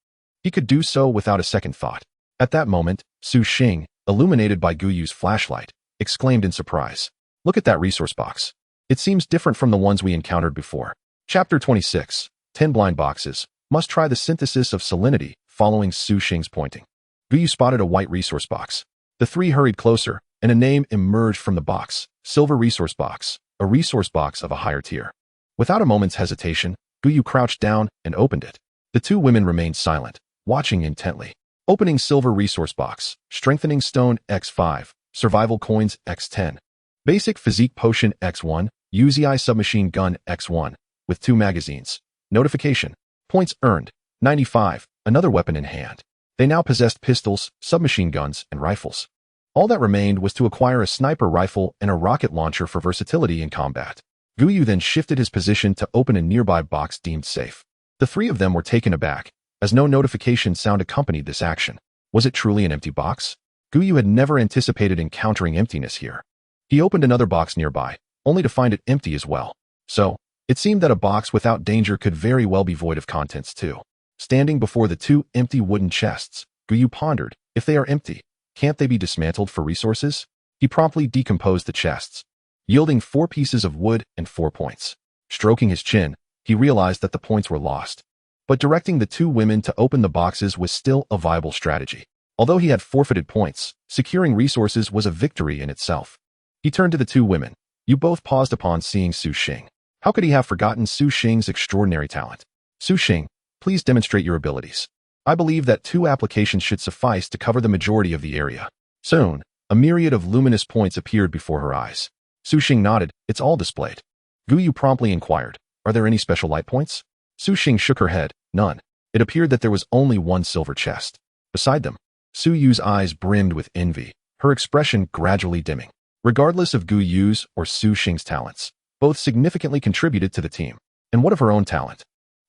he could do so without a second thought. At that moment, Su Xing, illuminated by Gu Yu's flashlight, exclaimed in surprise. Look at that resource box. It seems different from the ones we encountered before. Chapter 26. 10 blind boxes. Must try the synthesis of salinity, following Su Xing's pointing. Gu Yu spotted a white resource box. The 3 hurried closer, and a name emerged from the box. Silver resource box. A resource box of a higher tier. Without a moment's hesitation, Gu Yu crouched down and opened it. The 2 women remained silent, watching intently. Opening silver resource box. Strengthening stone X5. Survival coins X10. Basic physique potion X1. UZI submachine gun X1. With 2 magazines. Notification. Points earned. 95. Another weapon in hand. They now possessed pistols, submachine guns, and rifles. All that remained was to acquire a sniper rifle and a rocket launcher for versatility in combat. Gu Yu then shifted his position to open a nearby box deemed safe. The 3 of them were taken aback, as no notification sound accompanied this action. Was it truly an empty box? Gu Yu had never anticipated encountering emptiness here. He opened another box nearby, only to find it empty as well. So, it seemed that a box without danger could very well be void of contents too. Standing before the 2 empty wooden chests, Gu Yu pondered, if they are empty, can't they be dismantled for resources? He promptly decomposed the chests, yielding 4 pieces of wood and 4 points. Stroking his chin, he realized that the points were lost. But directing the 2 women to open the boxes was still a viable strategy. Although he had forfeited points, securing resources was a victory in itself. He turned to the 2 women. You both paused upon seeing Su Xing. How could he have forgotten Su Xing's extraordinary talent? Su Xing, please demonstrate your abilities. I believe that 2 applications should suffice to cover the majority of the area. Soon, a myriad of luminous points appeared before her eyes. Su Xing nodded, it's all displayed. Gu Yu promptly inquired, are there any special light points? Su Xing shook her head, none. It appeared that there was only 1 silver chest. Beside them, Su Yu's eyes brimmed with envy, her expression gradually dimming. Regardless of Gu Yu's or Su Xing's talents, both significantly contributed to the team. And what of her own talent?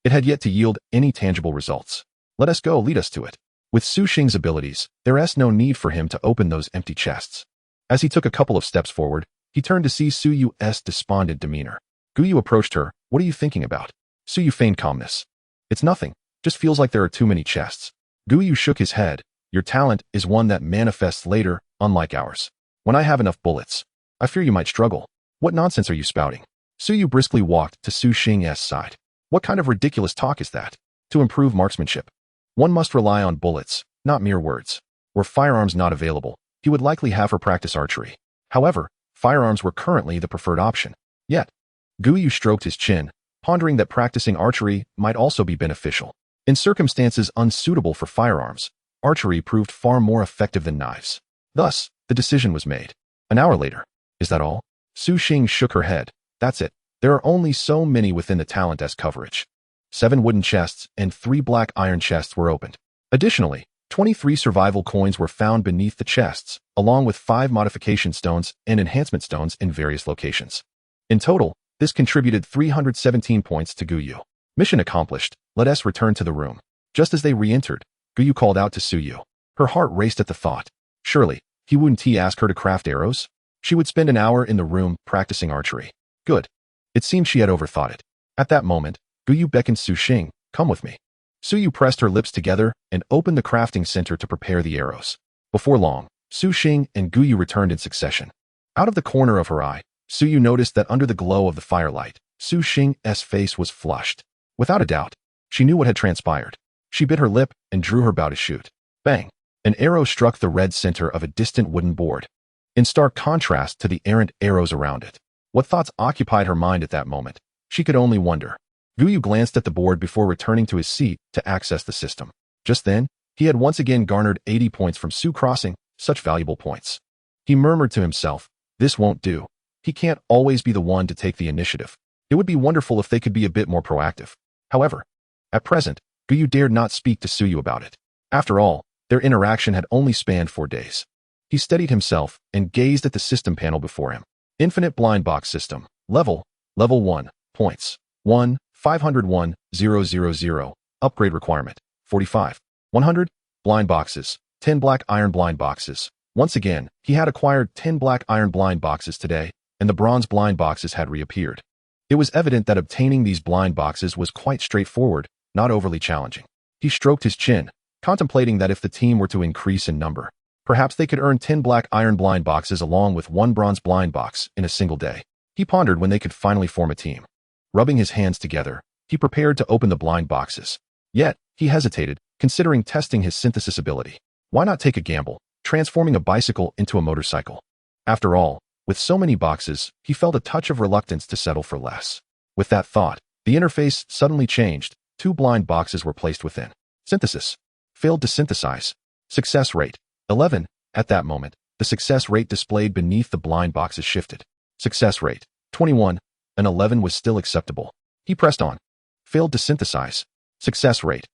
It had yet to yield any tangible results. Let us go, lead us to it. With Su Xing's abilities, there is no need for him to open those empty chests. As he took a couple of steps forward, he turned to see Su Yu's despondent demeanor. Gu Yu approached her. What are you thinking about? Su Yu feigned calmness. It's nothing, just feels like there are too many chests. Gu Yu shook his head. Your talent is one that manifests later, unlike ours. When I have enough bullets, I fear you might struggle. What nonsense are you spouting? Su Yu briskly walked to Su Xing's side. What kind of ridiculous talk is that? To improve marksmanship, one must rely on bullets, not mere words. Were firearms not available, he would likely have her practice archery. However, firearms were currently the preferred option. Yet, Gu Yu stroked his chin, pondering that practicing archery might also be beneficial. In circumstances unsuitable for firearms, archery proved far more effective than knives. Thus, the decision was made. An hour later. Is that all? Su Xing shook her head. That's it. There are only so many within the talent as coverage. 7 wooden chests and 3 black iron chests were opened. Additionally, 23 survival coins were found beneath the chests, along with 5 modification stones and enhancement stones in various locations. In total, this contributed 317 points to Gu Yu. Mission accomplished. Let us return to the room. Just as they re-entered, Gu Yu called out to Su Yu. Her heart raced at the thought. Surely, he wouldn't ask her to craft arrows? She would spend an hour in the room practicing archery. Good. It seemed she had overthought it. At that moment, Gu Yu beckoned Su Xing, come with me. Su Yu pressed her lips together and opened the crafting center to prepare the arrows. Before long, Su Xing and Gu Yu returned in succession. Out of the corner of her eye, Su Yu noticed that under the glow of the firelight, Su Xing's face was flushed. Without a doubt, she knew what had transpired. She bit her lip and drew her bow to shoot. Bang! An arrow struck the red center of a distant wooden board. in stark contrast to the errant arrows around it. What thoughts occupied her mind at that moment? She could only wonder. Gu Yu glanced at the board before returning to his seat to access the system. Just then, he had once again garnered 80 points from Su crossing, such valuable points. He murmured to himself, this won't do. He can't always be the one to take the initiative. It would be wonderful if they could be a bit more proactive. However, at present, Gu Yu dared not speak to Su Yu about it. After all, their interaction had only spanned 4 days. He steadied himself and gazed at the system panel before him. Infinite blind box system. Level 1. Points. 1, 501, 000. Upgrade requirement. 45. 100. Blind boxes. 10 black iron blind boxes. Once again, he had acquired 10 black iron blind boxes today, and the bronze blind boxes had reappeared. It was evident that obtaining these blind boxes was quite straightforward, not overly challenging. He stroked his chin, contemplating that if the team were to increase in number, perhaps they could earn 10 black iron blind boxes along with 1 bronze blind box in a single day. He pondered when they could finally form a team. Rubbing his hands together, he prepared to open the blind boxes. Yet, he hesitated, considering testing his synthesis ability. Why not take a gamble, transforming a bicycle into a motorcycle? After all, with so many boxes, he felt a touch of reluctance to settle for less. With that thought, the interface suddenly changed. 2 blind boxes were placed within. Synthesis. Failed to synthesize. Success rate. 11. At that moment, the success rate displayed beneath the blind boxes shifted. Success rate. 21. An 11 was still acceptable. He pressed on. Failed to synthesize. Success rate.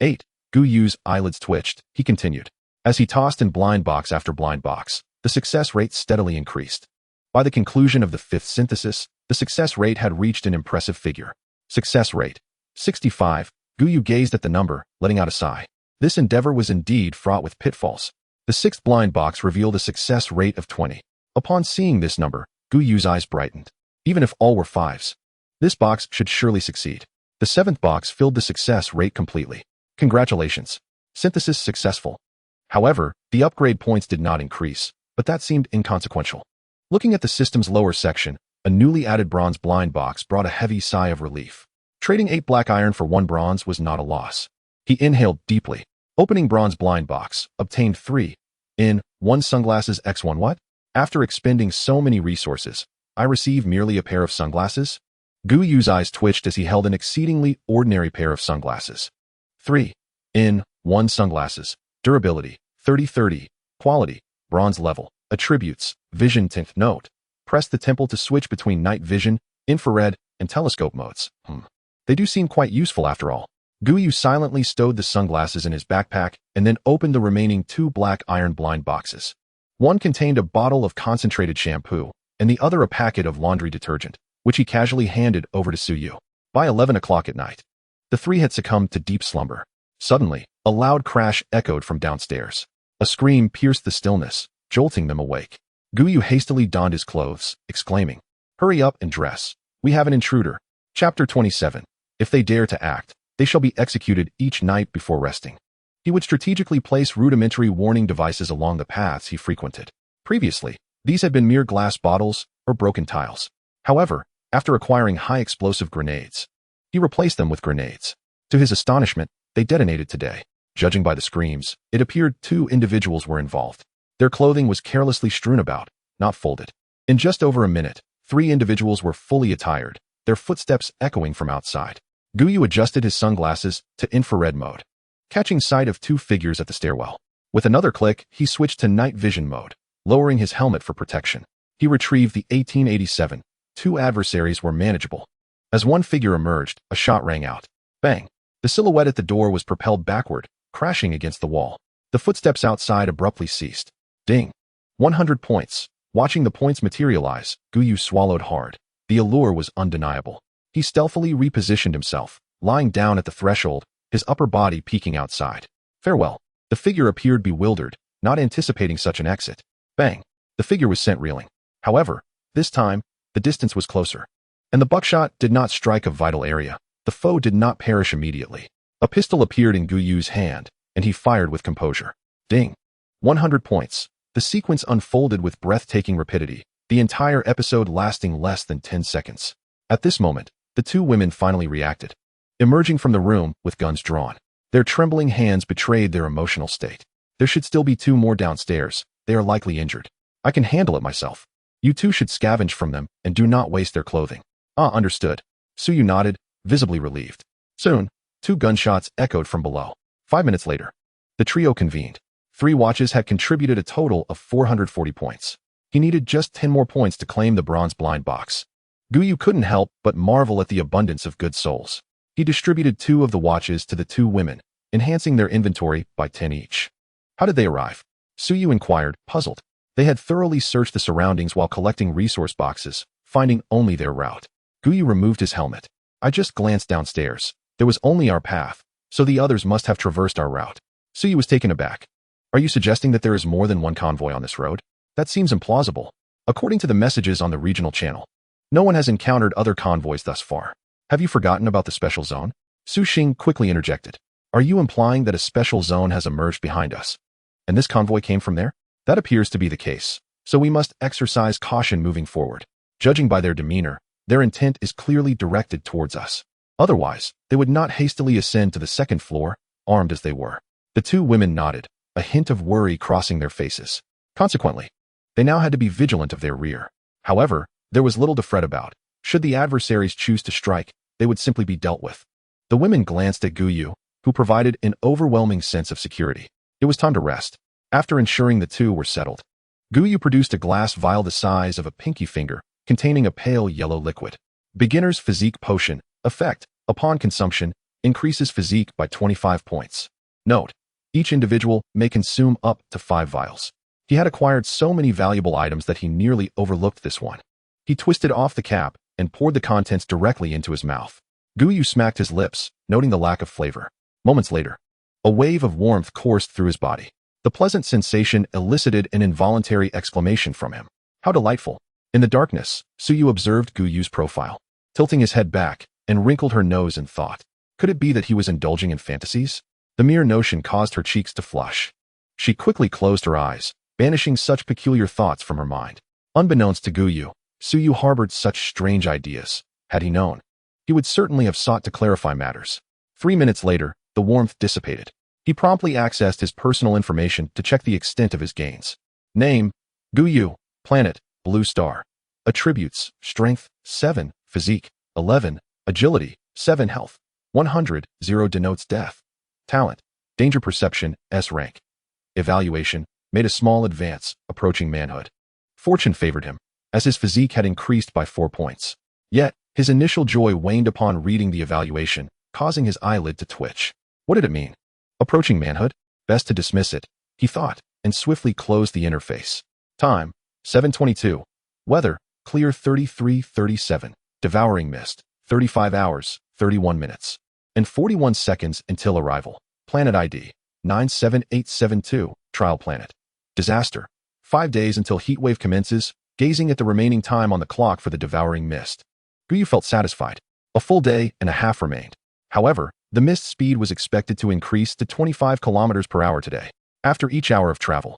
8. Gu Yu's eyelids twitched. He continued. As he tossed in blind box after blind box, the success rate steadily increased. By the conclusion of the 5th synthesis, the success rate had reached an impressive figure. Success rate. 65. Gu Yu gazed at the number, letting out a sigh. This endeavor was indeed fraught with pitfalls. The 6th blind box revealed a success rate of 20. Upon seeing this number, Gu Yu's eyes brightened. Even if all were 5s, this box should surely succeed. The 7th box filled the success rate completely. Congratulations. Synthesis successful. However, the upgrade points did not increase, but that seemed inconsequential. Looking at the system's lower section, a newly added bronze blind box brought a heavy sigh of relief. Trading 8 black iron for 1 bronze was not a loss. He inhaled deeply. Opening bronze blind box, obtained 3. In 1 sunglasses x1 what? After expending so many resources, I receive merely a pair of sunglasses? Gu Yu's eyes twitched as he held an exceedingly ordinary pair of sunglasses. 3. In 1 sunglasses. Durability, 30-30. Quality, bronze level. Attributes, vision tint. Note. Press the temple to switch between night vision, infrared, and telescope modes. They do seem quite useful after all. Gu Yu silently stowed the sunglasses in his backpack and then opened the remaining 2 black iron blind boxes. One contained a bottle of concentrated shampoo, and the other a packet of laundry detergent, which he casually handed over to Su Yu. By 11 o'clock at night, the 3 had succumbed to deep slumber. Suddenly, a loud crash echoed from downstairs. A scream pierced the stillness, jolting them awake. Gu Yu hastily donned his clothes, exclaiming, "Hurry up and dress. We have an intruder." Chapter 27. If they dare to act, they shall be executed each night before resting. He would strategically place rudimentary warning devices along the paths he frequented. Previously, these had been mere glass bottles or broken tiles. However, after acquiring high-explosive grenades, he replaced them with grenades. To his astonishment, they detonated today. Judging by the screams, it appeared 2 individuals were involved. Their clothing was carelessly strewn about, not folded. In just over a minute, 3 individuals were fully attired, their footsteps echoing from outside. Gu Yu adjusted his sunglasses to infrared mode, catching sight of 2 figures at the stairwell. With another click, he switched to night vision mode, lowering his helmet for protection. He retrieved the 1887. 2 adversaries were manageable. As one figure emerged, a shot rang out. Bang! The silhouette at the door was propelled backward, crashing against the wall. The footsteps outside abruptly ceased. Ding! 100 points. Watching the points materialize, Gu Yu swallowed hard. The allure was undeniable. He stealthily repositioned himself, lying down at the threshold, his upper body peeking outside. Farewell. The figure appeared bewildered, not anticipating such an exit. Bang! The figure was sent reeling. However, this time, the distance was closer, and the buckshot did not strike a vital area. The foe did not perish immediately. A pistol appeared in Gu Yu's hand, and he fired with composure. Ding! 100 points. The sequence unfolded with breathtaking rapidity, the entire episode lasting less than 10 seconds. At this moment, the 2 women finally reacted, emerging from the room with guns drawn. Their trembling hands betrayed their emotional state. There should still be 2 more downstairs. They are likely injured. I can handle it myself. You two should scavenge from them and do not waste their clothing. Ah, understood. Su Yu nodded, visibly relieved. Soon, 2 gunshots echoed from below. 5 minutes later, the trio convened. 3 watches had contributed a total of 440 points. He needed just 10 more points to claim the bronze blind box. Gu Yu couldn't help but marvel at the abundance of good souls. He distributed 2 of the watches to the 2 women, enhancing their inventory by 10 each. How did they arrive? Su Yu inquired, puzzled. They had thoroughly searched the surroundings while collecting resource boxes, finding only their route. Gu Yu removed his helmet. I just glanced downstairs. There was only our path, so the others must have traversed our route. Su Yu was taken aback. Are you suggesting that there is more than one convoy on this road? That seems implausible. According to the messages on the regional channel, no one has encountered other convoys thus far. Have you forgotten about the special zone? Su Xing quickly interjected. Are you implying that a special zone has emerged behind us? And this convoy came from there? That appears to be the case, so we must exercise caution moving forward. Judging by their demeanor, their intent is clearly directed towards us. Otherwise, they would not hastily ascend to the 2nd floor, armed as they were. The 2 women nodded, a hint of worry crossing their faces. Consequently, they now had to be vigilant of their rear. However, there was little to fret about. Should the adversaries choose to strike, they would simply be dealt with. The women glanced at Gu Yu, who provided an overwhelming sense of security. It was time to rest. After ensuring the 2 were settled, Gu Yu produced a glass vial the size of a pinky finger, containing a pale yellow liquid. Beginner's Physique Potion. Effect, upon consumption, increases physique by 25 points. Note, each individual may consume up to 5 vials. He had acquired so many valuable items that he nearly overlooked this one. He twisted off the cap and poured the contents directly into his mouth. Gu Yu smacked his lips, noting the lack of flavor. Moments later, a wave of warmth coursed through his body. The pleasant sensation elicited an involuntary exclamation from him. How delightful! In the darkness, Su Yu observed Gu Yu's profile, tilting his head back, and wrinkled her nose in thought. Could it be that he was indulging in fantasies? The mere notion caused her cheeks to flush. She quickly closed her eyes, banishing such peculiar thoughts from her mind. Unbeknownst to Gu Yu, Su Yu harbored such strange ideas. Had he known, he would certainly have sought to clarify matters. 3 minutes later, the warmth dissipated. He promptly accessed his personal information to check the extent of his gains. Name, Gu Yu. Planet, Blue Star. Attributes, Strength, 7, Physique, 11, Agility, 7 Health, 100, 0 denotes Death. Talent, Danger Perception, S rank. Evaluation, made a small advance, approaching manhood. Fortune favored him, as his physique had increased by 4 points. Yet, his initial joy waned upon reading the evaluation, causing his eyelid to twitch. What did it mean? Approaching manhood? Best to dismiss it, he thought, and swiftly closed the interface. Time, 7:22. Weather, clear 33:37. Devouring mist, 35 hours, 31 minutes. And 41 seconds until arrival. Planet ID, 97872, Trial Planet. Disaster. 5 days until heatwave commences, gazing at the remaining time on the clock for the devouring mist. Gu Yu felt satisfied. A full day and a half remained. However, the mist speed was expected to increase to 25 kilometers per hour today. After each hour of travel,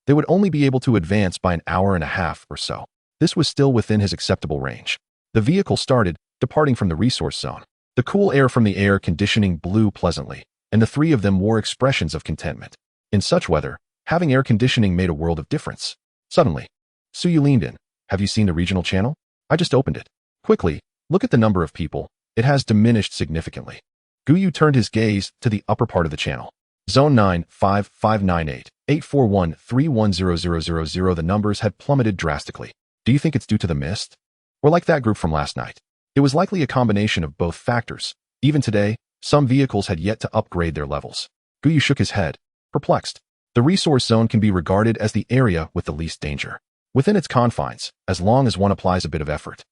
they would only be able to advance by an hour and a half or so. This was still within his acceptable range. The vehicle started, departing from the resource zone. The cool air from the air conditioning blew pleasantly, and the 3 of them wore expressions of contentment. In such weather, having air conditioning made a world of difference. Suddenly, Su Yu leaned in. Have you seen the regional channel? I just opened it. Quickly, look at the number of people. It has diminished significantly. Gu Yu turned his gaze to the upper part of the channel. Zone 9, 5, 598, 841, 3100000. The numbers had plummeted drastically. Do you think it's due to the mist? Or like that group from last night? It was likely a combination of both factors. Even today, some vehicles had yet to upgrade their levels. Gu Yu shook his head, perplexed. The resource zone can be regarded as the area with the least danger. Within its confines, as long as one applies a bit of effort,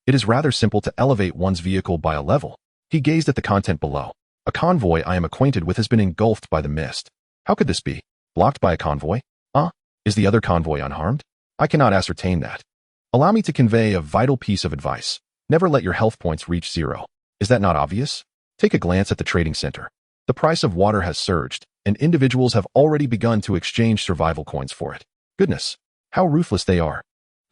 it is rather simple to elevate one's vehicle by a level. He gazed at the content below. A convoy I am acquainted with has been engulfed by the mist. How could this be? Blocked by a convoy? Is the other convoy unharmed? I cannot ascertain that. Allow me to convey a vital piece of advice. Never let your health points reach 0. Is that not obvious? Take a glance at the trading center. The price of water has surged, and individuals have already begun to exchange survival coins for it. Goodness, how ruthless they are.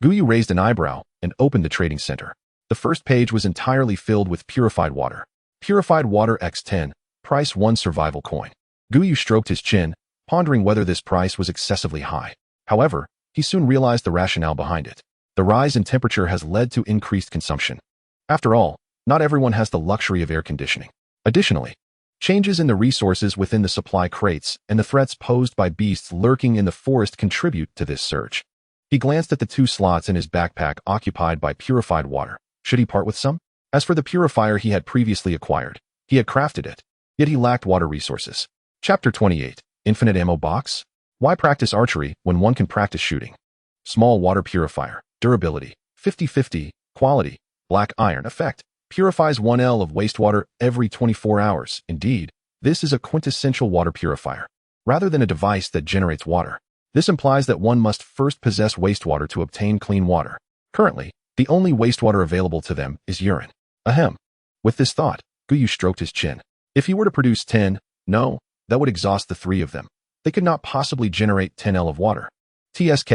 Gu Yu raised an eyebrow and opened the trading center. The first page was entirely filled with purified water. Purified water X10, price 1 survival coin. Gu Yu stroked his chin, pondering whether this price was excessively high. However, he soon realized the rationale behind it. The rise in temperature has led to increased consumption. After all, not everyone has the luxury of air conditioning. Additionally, changes in the resources within the supply crates and the threats posed by beasts lurking in the forest contribute to this surge. He glanced at the 2 slots in his backpack occupied by purified water. Should he part with some? As for the purifier he had previously acquired, he had crafted it, yet he lacked water resources. Chapter 28. Infinite Ammo Box? Why practice archery when one can practice shooting? Small water purifier. Durability. 50-50. Quality. Black iron effect. Purifies 1 L of wastewater every 24 hours. Indeed, this is a quintessential water purifier, rather than a device that generates water. This implies that one must first possess wastewater to obtain clean water. Currently, the only wastewater available to them is urine. Ahem. With this thought, Gu Yu stroked his chin. If he were to produce 10, no, that would exhaust the 3 of them. They could not possibly generate 10 L of water. TSK,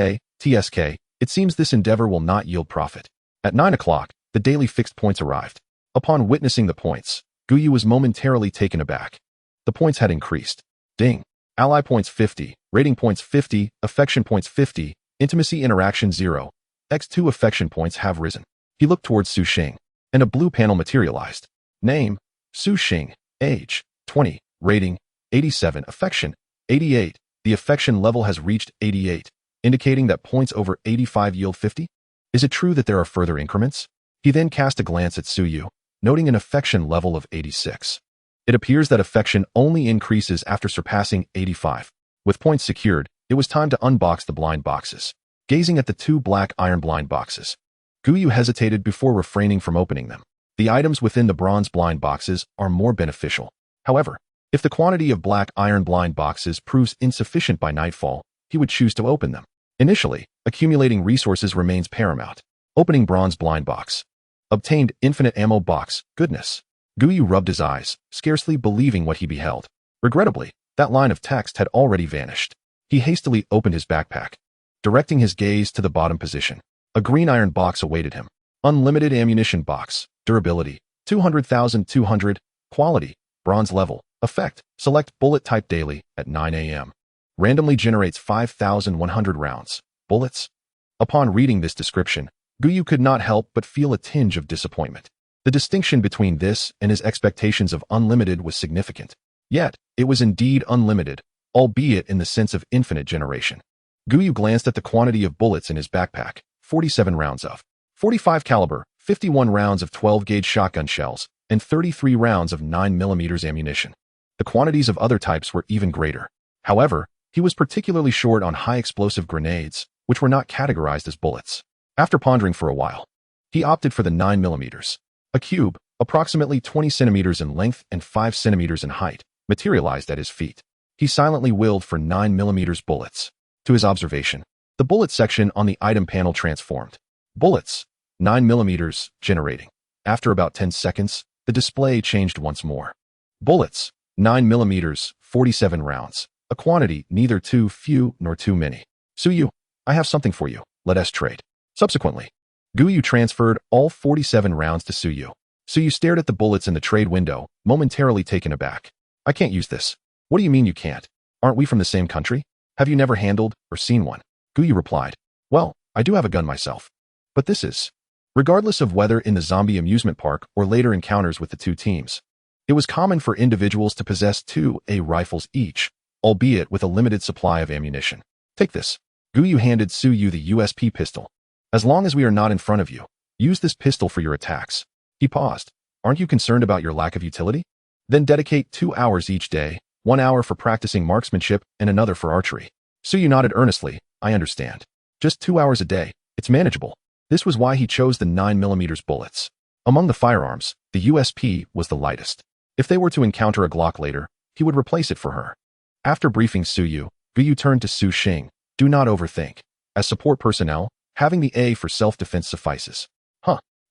it seems this endeavor will not yield profit. At 9 o'clock, the daily fixed points arrived. Upon witnessing the points, Gu Yu was momentarily taken aback. The points had increased. Ding. Ally points 50, rating points 50, affection points 50, intimacy interaction 0. X2 affection points have risen. He looked towards Su Xing, and a blue panel materialized. Name, Su Xing. Age, 20. Rating, 87. Affection, 88. The affection level has reached 88, indicating that points over 85 yield 50? Is it true that there are further increments? He then cast a glance at Su Yu, noting an affection level of 86. It appears that affection only increases after surpassing 85. With points secured, it was time to unbox the blind boxes. Gazing at the 2 black iron blind boxes, Gu Yu hesitated before refraining from opening them. The items within the bronze blind boxes are more beneficial. However, if the quantity of black iron blind boxes proves insufficient by nightfall, he would choose to open them. Initially, accumulating resources remains paramount. Opening bronze blind box. Obtained infinite ammo box. Goodness. Gu Yu rubbed his eyes, scarcely believing what he beheld. Regrettably, that line of text had already vanished. He hastily opened his backpack, directing his gaze to the bottom position. A green iron box awaited him. Unlimited ammunition box. Durability, 200,200. Quality, bronze level. Effect, select bullet type daily at 9 a.m. Randomly generates 5,100 rounds. Bullets? Upon reading this description, Gu Yu could not help but feel a tinge of disappointment. The distinction between this and his expectations of unlimited was significant. Yet, it was indeed unlimited, albeit in the sense of infinite generation. Gu Yu glanced at the quantity of bullets in his backpack. 47 rounds of 45 caliber, 51 rounds of 12-gauge shotgun shells, and 33 rounds of 9mm ammunition. The quantities of other types were even greater. However, he was particularly short on high-explosive grenades, which were not categorized as bullets. After pondering for a while, he opted for the 9mm. A cube, approximately 20 centimeters in length and 5 centimeters in height, materialized at his feet. He silently willed for 9mm bullets. To his observation, the bullet section on the item panel transformed. Bullets, 9mm, generating. After about 10 seconds, the display changed once more. Bullets, 9mm, 47 rounds. A quantity neither too few nor too many. Su Yu, I have something for you. Let us trade. Subsequently, Gu Yu transferred all 47 rounds to Su Yu. Su Yu stared at the bullets in the trade window, momentarily taken aback. I can't use this. What do you mean you can't? Aren't we from the same country? Have you never handled or seen one? Gu Yu replied, well, I do have a gun myself. But this is... Regardless of whether in the zombie amusement park or later encounters with the 2 teams, it was common for individuals to possess 2 A rifles each, albeit with a limited supply of ammunition. Take this. Gu Yu handed Su Yu the USP pistol. As long as we are not in front of you, use this pistol for your attacks. He paused. Aren't you concerned about your lack of utility? Then dedicate 2 hours each day, 1 hour for practicing marksmanship and another for archery. Su Yu nodded earnestly. I understand. Just 2 hours a day. It's manageable. This was why he chose the 9mm bullets. Among the firearms, the USP was the lightest. If they were to encounter a Glock later, he would replace it for her. After briefing Su Yu, Gu Yu turned to Su Xing. Do not overthink. As support personnel, having the A for self-defense suffices.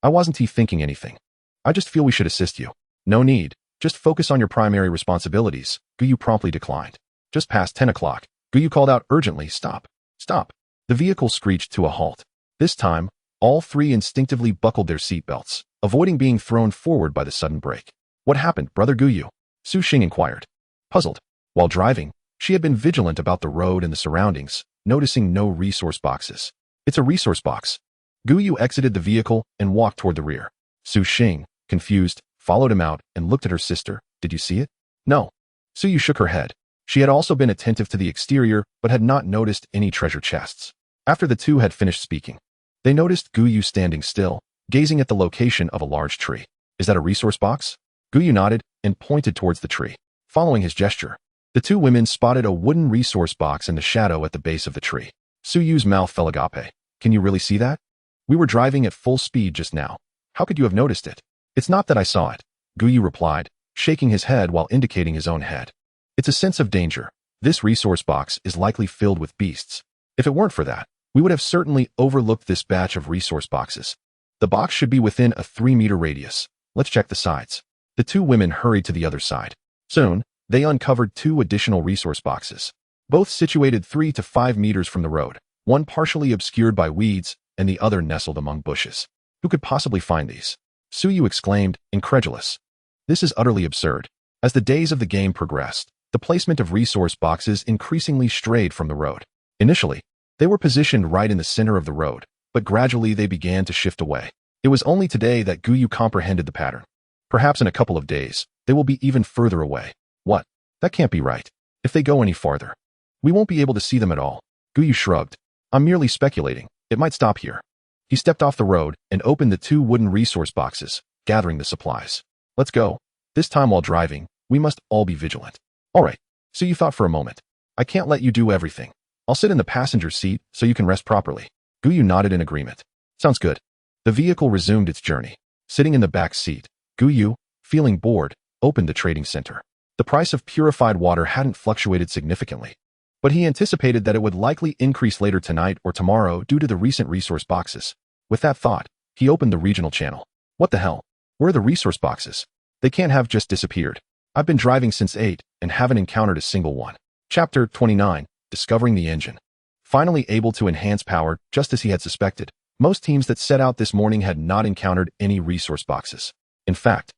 I wasn't thinking anything. I just feel we should assist you. No need. Just focus on your primary responsibilities. Gu Yu promptly declined. Just past 10 o'clock, Gu Yu called out urgently, Stop. Stop. The vehicle screeched to a halt. This time, all 3 instinctively buckled their seatbelts, avoiding being thrown forward by the sudden brake. What happened, Brother Gu Yu? Su Xing inquired. Puzzled. While driving, she had been vigilant about the road and the surroundings, noticing no resource boxes. It's a resource box. Gu Yu exited the vehicle and walked toward the rear. Su Xing, confused, followed him out and looked at her sister. Did you see it? No. Su Yu shook her head. She had also been attentive to the exterior, but had not noticed any treasure chests. After the two had finished speaking, they noticed Gu Yu standing still, gazing at the location of a large tree. Is that a resource box? Gu Yu nodded and pointed towards the tree. Following his gesture, the two women spotted a wooden resource box in the shadow at the base of the tree. Su Yu's mouth fell agape. Can you really see that? We were driving at full speed just now. How could you have noticed it? It's not that I saw it, Gu Yu replied, shaking his head while indicating his own head. It's a sense of danger. This resource box is likely filled with beasts. If it weren't for that, we would have certainly overlooked this batch of resource boxes. The box should be within a 3-meter radius. Let's check the sides. The two women hurried to the other side. Soon, they uncovered 2 additional resource boxes, both situated 3 to 5 meters from the road, one partially obscured by weeds and the other nestled among bushes. Who could possibly find these? Su Yu exclaimed, incredulous. This is utterly absurd. As the days of the game progressed, the placement of resource boxes increasingly strayed from the road. Initially, they were positioned right in the center of the road, but gradually they began to shift away. It was only today that Gu Yu comprehended the pattern. Perhaps in a couple of days, they will be even further away. What? That can't be right. If they go any farther, we won't be able to see them at all. Gu Yu shrugged. I'm merely speculating. It might stop here. He stepped off the road and opened the 2 wooden resource boxes, gathering the supplies. Let's go. This time while driving, we must all be vigilant. All right. So you thought for a moment. I can't let you do everything. I'll sit in the passenger seat so you can rest properly. Gu Yu nodded in agreement. Sounds good. The vehicle resumed its journey. Sitting in the back seat, Gu Yu, feeling bored, opened the trading center. The price of purified water hadn't fluctuated significantly, but he anticipated that it would likely increase later tonight or tomorrow due to the recent resource boxes. With that thought, he opened the regional channel. What the hell? Where are the resource boxes? They can't have just disappeared. I've been driving since 8 and haven't encountered a single one. Chapter 29, Discovering the Engine. Finally able to enhance power, just as he had suspected, most teams that set out this morning had not encountered any resource boxes. In fact,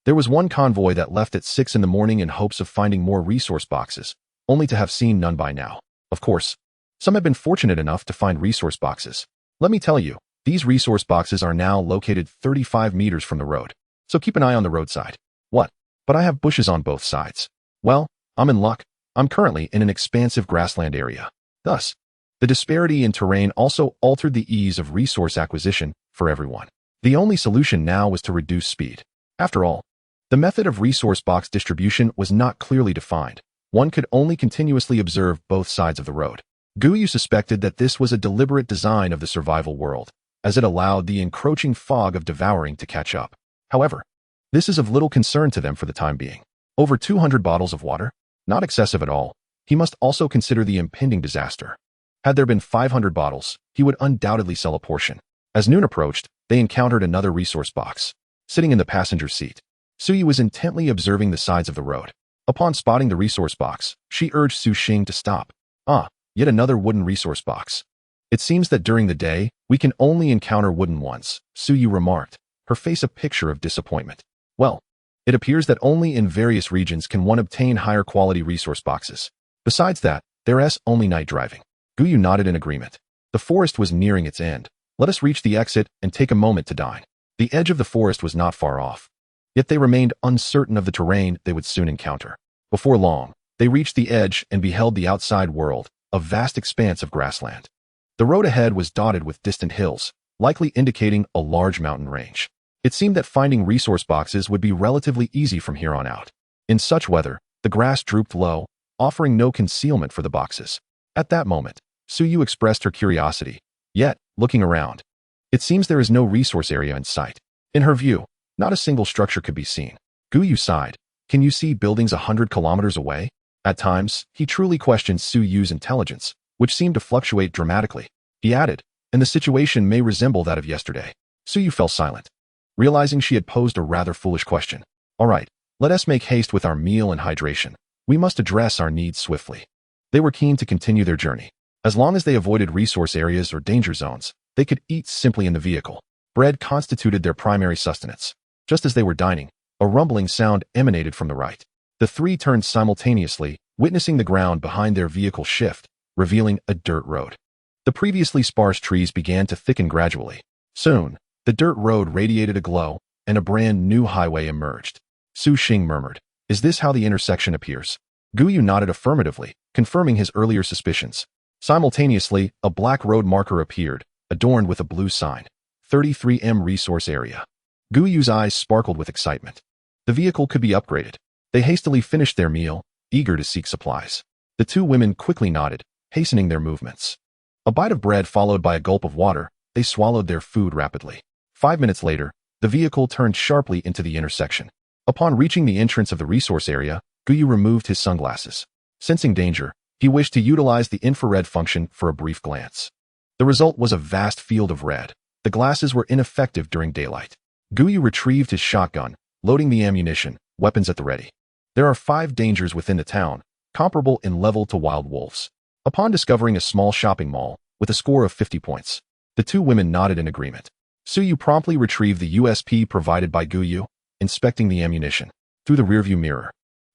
there was one convoy that left at 6 in the morning in hopes of finding more resource boxes, only to have seen none by now. Of course, some have been fortunate enough to find resource boxes. Let me tell you, these resource boxes are now located 35 meters from the road, so keep an eye on the roadside. What? But I have bushes on both sides. Well, I'm in luck. I'm currently in an expansive grassland area. Thus, the disparity in terrain also altered the ease of resource acquisition for everyone. The only solution now was to reduce speed. After all, the method of resource box distribution was not clearly defined. One could only continuously observe both sides of the road. Gu Yu suspected that this was a deliberate design of the survival world, as it allowed the encroaching fog of devouring to catch up. However, this is of little concern to them for the time being. Over 200 bottles of water? Not excessive at all. He must also consider the impending disaster. Had there been 500 bottles, he would undoubtedly sell a portion. As noon approached, they encountered another resource box. Sitting in the passenger seat, Su Yu was intently observing the sides of the road. Upon spotting the resource box, she urged Su Xing to stop. Yet another wooden resource box. It seems that during the day, we can only encounter wooden ones, Su Yu remarked, her face a picture of disappointment. Well, it appears that only in various regions can one obtain higher quality resource boxes. Besides that, there's only night driving. Gu Yu nodded in agreement. The forest was nearing its end. Let us reach the exit and take a moment to dine. The edge of the forest was not far off. Yet they remained uncertain of the terrain they would soon encounter. Before long, they reached the edge and beheld the outside world, a vast expanse of grassland. The road ahead was dotted with distant hills, likely indicating a large mountain range. It seemed that finding resource boxes would be relatively easy from here on out. In such weather, the grass drooped low, offering no concealment for the boxes. At that moment, Su Yu expressed her curiosity. Yet, looking around, it seems there is no resource area in sight. In her view, not a single structure could be seen. Gu Yu sighed. Can you see buildings 100 kilometers away? At times, he truly questioned Su Yu's intelligence, which seemed to fluctuate dramatically. He added, and the situation may resemble that of yesterday. Su Yu fell silent, realizing she had posed a rather foolish question. All right, let us make haste with our meal and hydration. We must address our needs swiftly. They were keen to continue their journey. As long as they avoided resource areas or danger zones, they could eat simply in the vehicle. Bread constituted their primary sustenance. Just as they were dining, a rumbling sound emanated from the right. The three turned simultaneously, witnessing the ground behind their vehicle shift, revealing a dirt road. The previously sparse trees began to thicken gradually. Soon, the dirt road radiated a glow, and a brand new highway emerged. Su Xing murmured, "Is this how the intersection appears?" Gu Yu nodded affirmatively, confirming his earlier suspicions. Simultaneously, a black road marker appeared, adorned with a blue sign. 33M Resource Area. Gu Yu's eyes sparkled with excitement. The vehicle could be upgraded. They hastily finished their meal, eager to seek supplies. The two women quickly nodded, hastening their movements. A bite of bread followed by a gulp of water, they swallowed their food rapidly. 5 minutes later, the vehicle turned sharply into the intersection. Upon reaching the entrance of the resource area, Gu Yu removed his sunglasses. Sensing danger, he wished to utilize the infrared function for a brief glance. The result was a vast field of red. The glasses were ineffective during daylight. Gu Yu retrieved his shotgun, loading the ammunition, weapons at the ready. There are 5 dangers within the town, comparable in level to wild wolves. Upon discovering a small shopping mall, with a score of 50 points, the two women nodded in agreement. Su Yu promptly retrieved the USP provided by Gu Yu, inspecting the ammunition. Through the rearview mirror,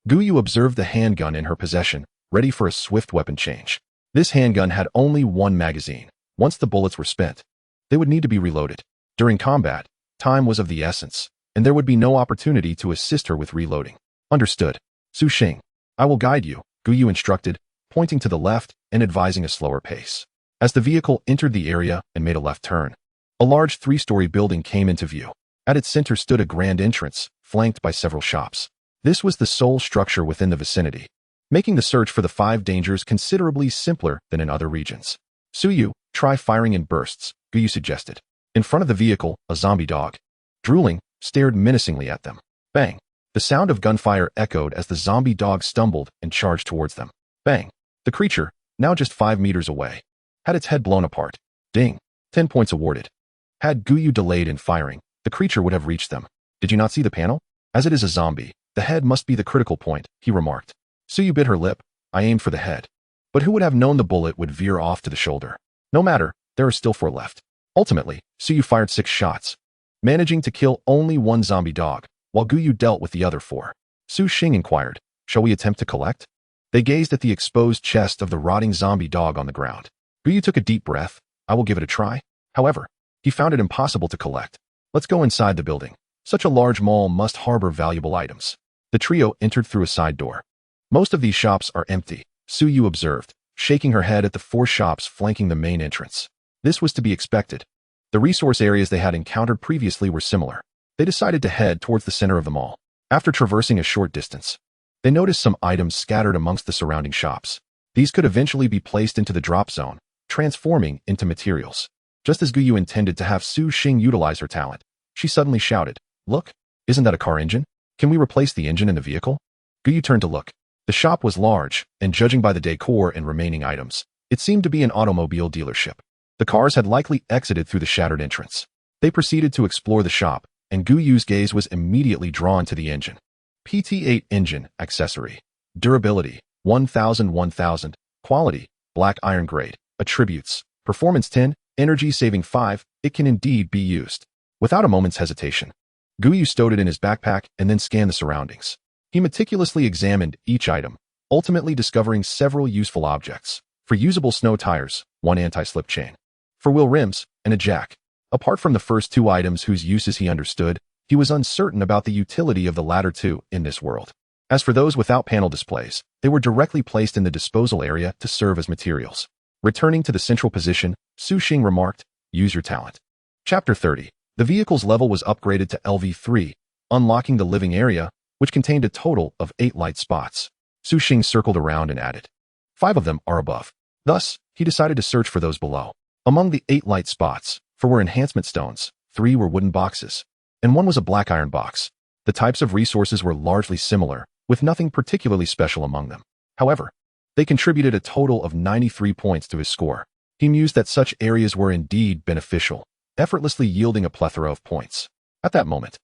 Gu Yu observed the handgun in her possession, ready for a swift weapon change. This handgun had only 1 magazine. Once the bullets were spent, they would need to be reloaded. During combat, time was of the essence, and there would be no opportunity to assist her with reloading. Understood. Su Xing, I will guide you, Gu Yu instructed, pointing to the left and advising a slower pace. As the vehicle entered the area and made a left turn, a large 3-story building came into view. At its center stood a grand entrance, flanked by several shops. This was the sole structure within the vicinity, making the search for the 5 dangers considerably simpler than in other regions. Su Yu, try firing in bursts, Gu Yu suggested. In front of the vehicle, a zombie dog, drooling, stared menacingly at them. Bang! The sound of gunfire echoed as the zombie dog stumbled and charged towards them. Bang! The creature, now just 5 meters away, had its head blown apart. Ding! 10 points awarded. Had Gu Yu delayed in firing, the creature would have reached them. Did you not see the panel? As it is a zombie, the head must be the critical point, he remarked. Su Yu bit her lip. I aimed for the head. But who would have known the bullet would veer off to the shoulder? No matter, there are still 4 left. Ultimately, Su Yu fired 6 shots, managing to kill only 1 zombie dog, while Gu Yu dealt with the other 4. Su Xing inquired, shall we attempt to collect? They gazed at the exposed chest of the rotting zombie dog on the ground. Gu Yu took a deep breath. I will give it a try. However, he found it impossible to collect. Let's go inside the building. Such a large mall must harbor valuable items. The trio entered through a side door. Most of these shops are empty, Su Yu observed, shaking her head at the 4 shops flanking the main entrance. This was to be expected. The resource areas they had encountered previously were similar. They decided to head towards the center of the mall. After traversing a short distance, they noticed some items scattered amongst the surrounding shops. These could eventually be placed into the drop zone, transforming into materials. Just as Gu Yu intended to have Su Xing utilize her talent, she suddenly shouted, Look, isn't that a car engine? Can we replace the engine in the vehicle? Gu Yu turned to look. The shop was large, and judging by the decor and remaining items, it seemed to be an automobile dealership. The cars had likely exited through the shattered entrance. They proceeded to explore the shop, and Gu Yu's gaze was immediately drawn to the engine. PT-8 engine, accessory. Durability, 1000. Quality, black iron grade. Attributes, performance 10, energy saving 5, it can indeed be used. Without a moment's hesitation, Gu Yu stowed it in his backpack and then scanned the surroundings. He meticulously examined each item, ultimately discovering several useful objects. For usable snow tires, 1 anti-slip chain. For wheel rims, and a jack. Apart from the first 2 items whose uses he understood, he was uncertain about the utility of the latter 2 in this world. As for those without panel displays, they were directly placed in the disposal area to serve as materials. Returning to the central position, Su Xing remarked, Use your talent. Chapter 30. The vehicle's level was upgraded to LV3, unlocking the living area, which contained a total of 8 light spots. Su Xing circled around and added, 5 of them are above. Thus, he decided to search for those below. Among the 8 light spots, 4 were enhancement stones, 3 were wooden boxes, and 1 was a black iron box. The types of resources were largely similar, with nothing particularly special among them. However, they contributed a total of 93 points to his score. He mused that such areas were indeed beneficial, effortlessly yielding a plethora of points. At that moment,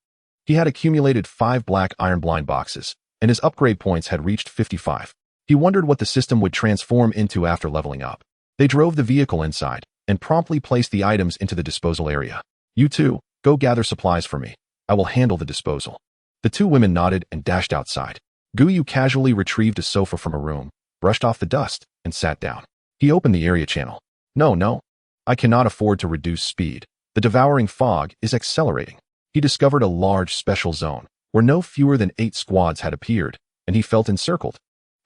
he had accumulated 5 black iron blind boxes, and his upgrade points had reached 55. He wondered what the system would transform into after leveling up. They drove the vehicle inside, and promptly placed the items into the disposal area. You two, go gather supplies for me. I will handle the disposal. The 2 women nodded and dashed outside. Gu Yu casually retrieved a sofa from a room, brushed off the dust, and sat down. He opened the area channel. No. I cannot afford to reduce speed. The devouring fog is accelerating. He discovered a large special zone, where no fewer than 8 squads had appeared, and he felt encircled.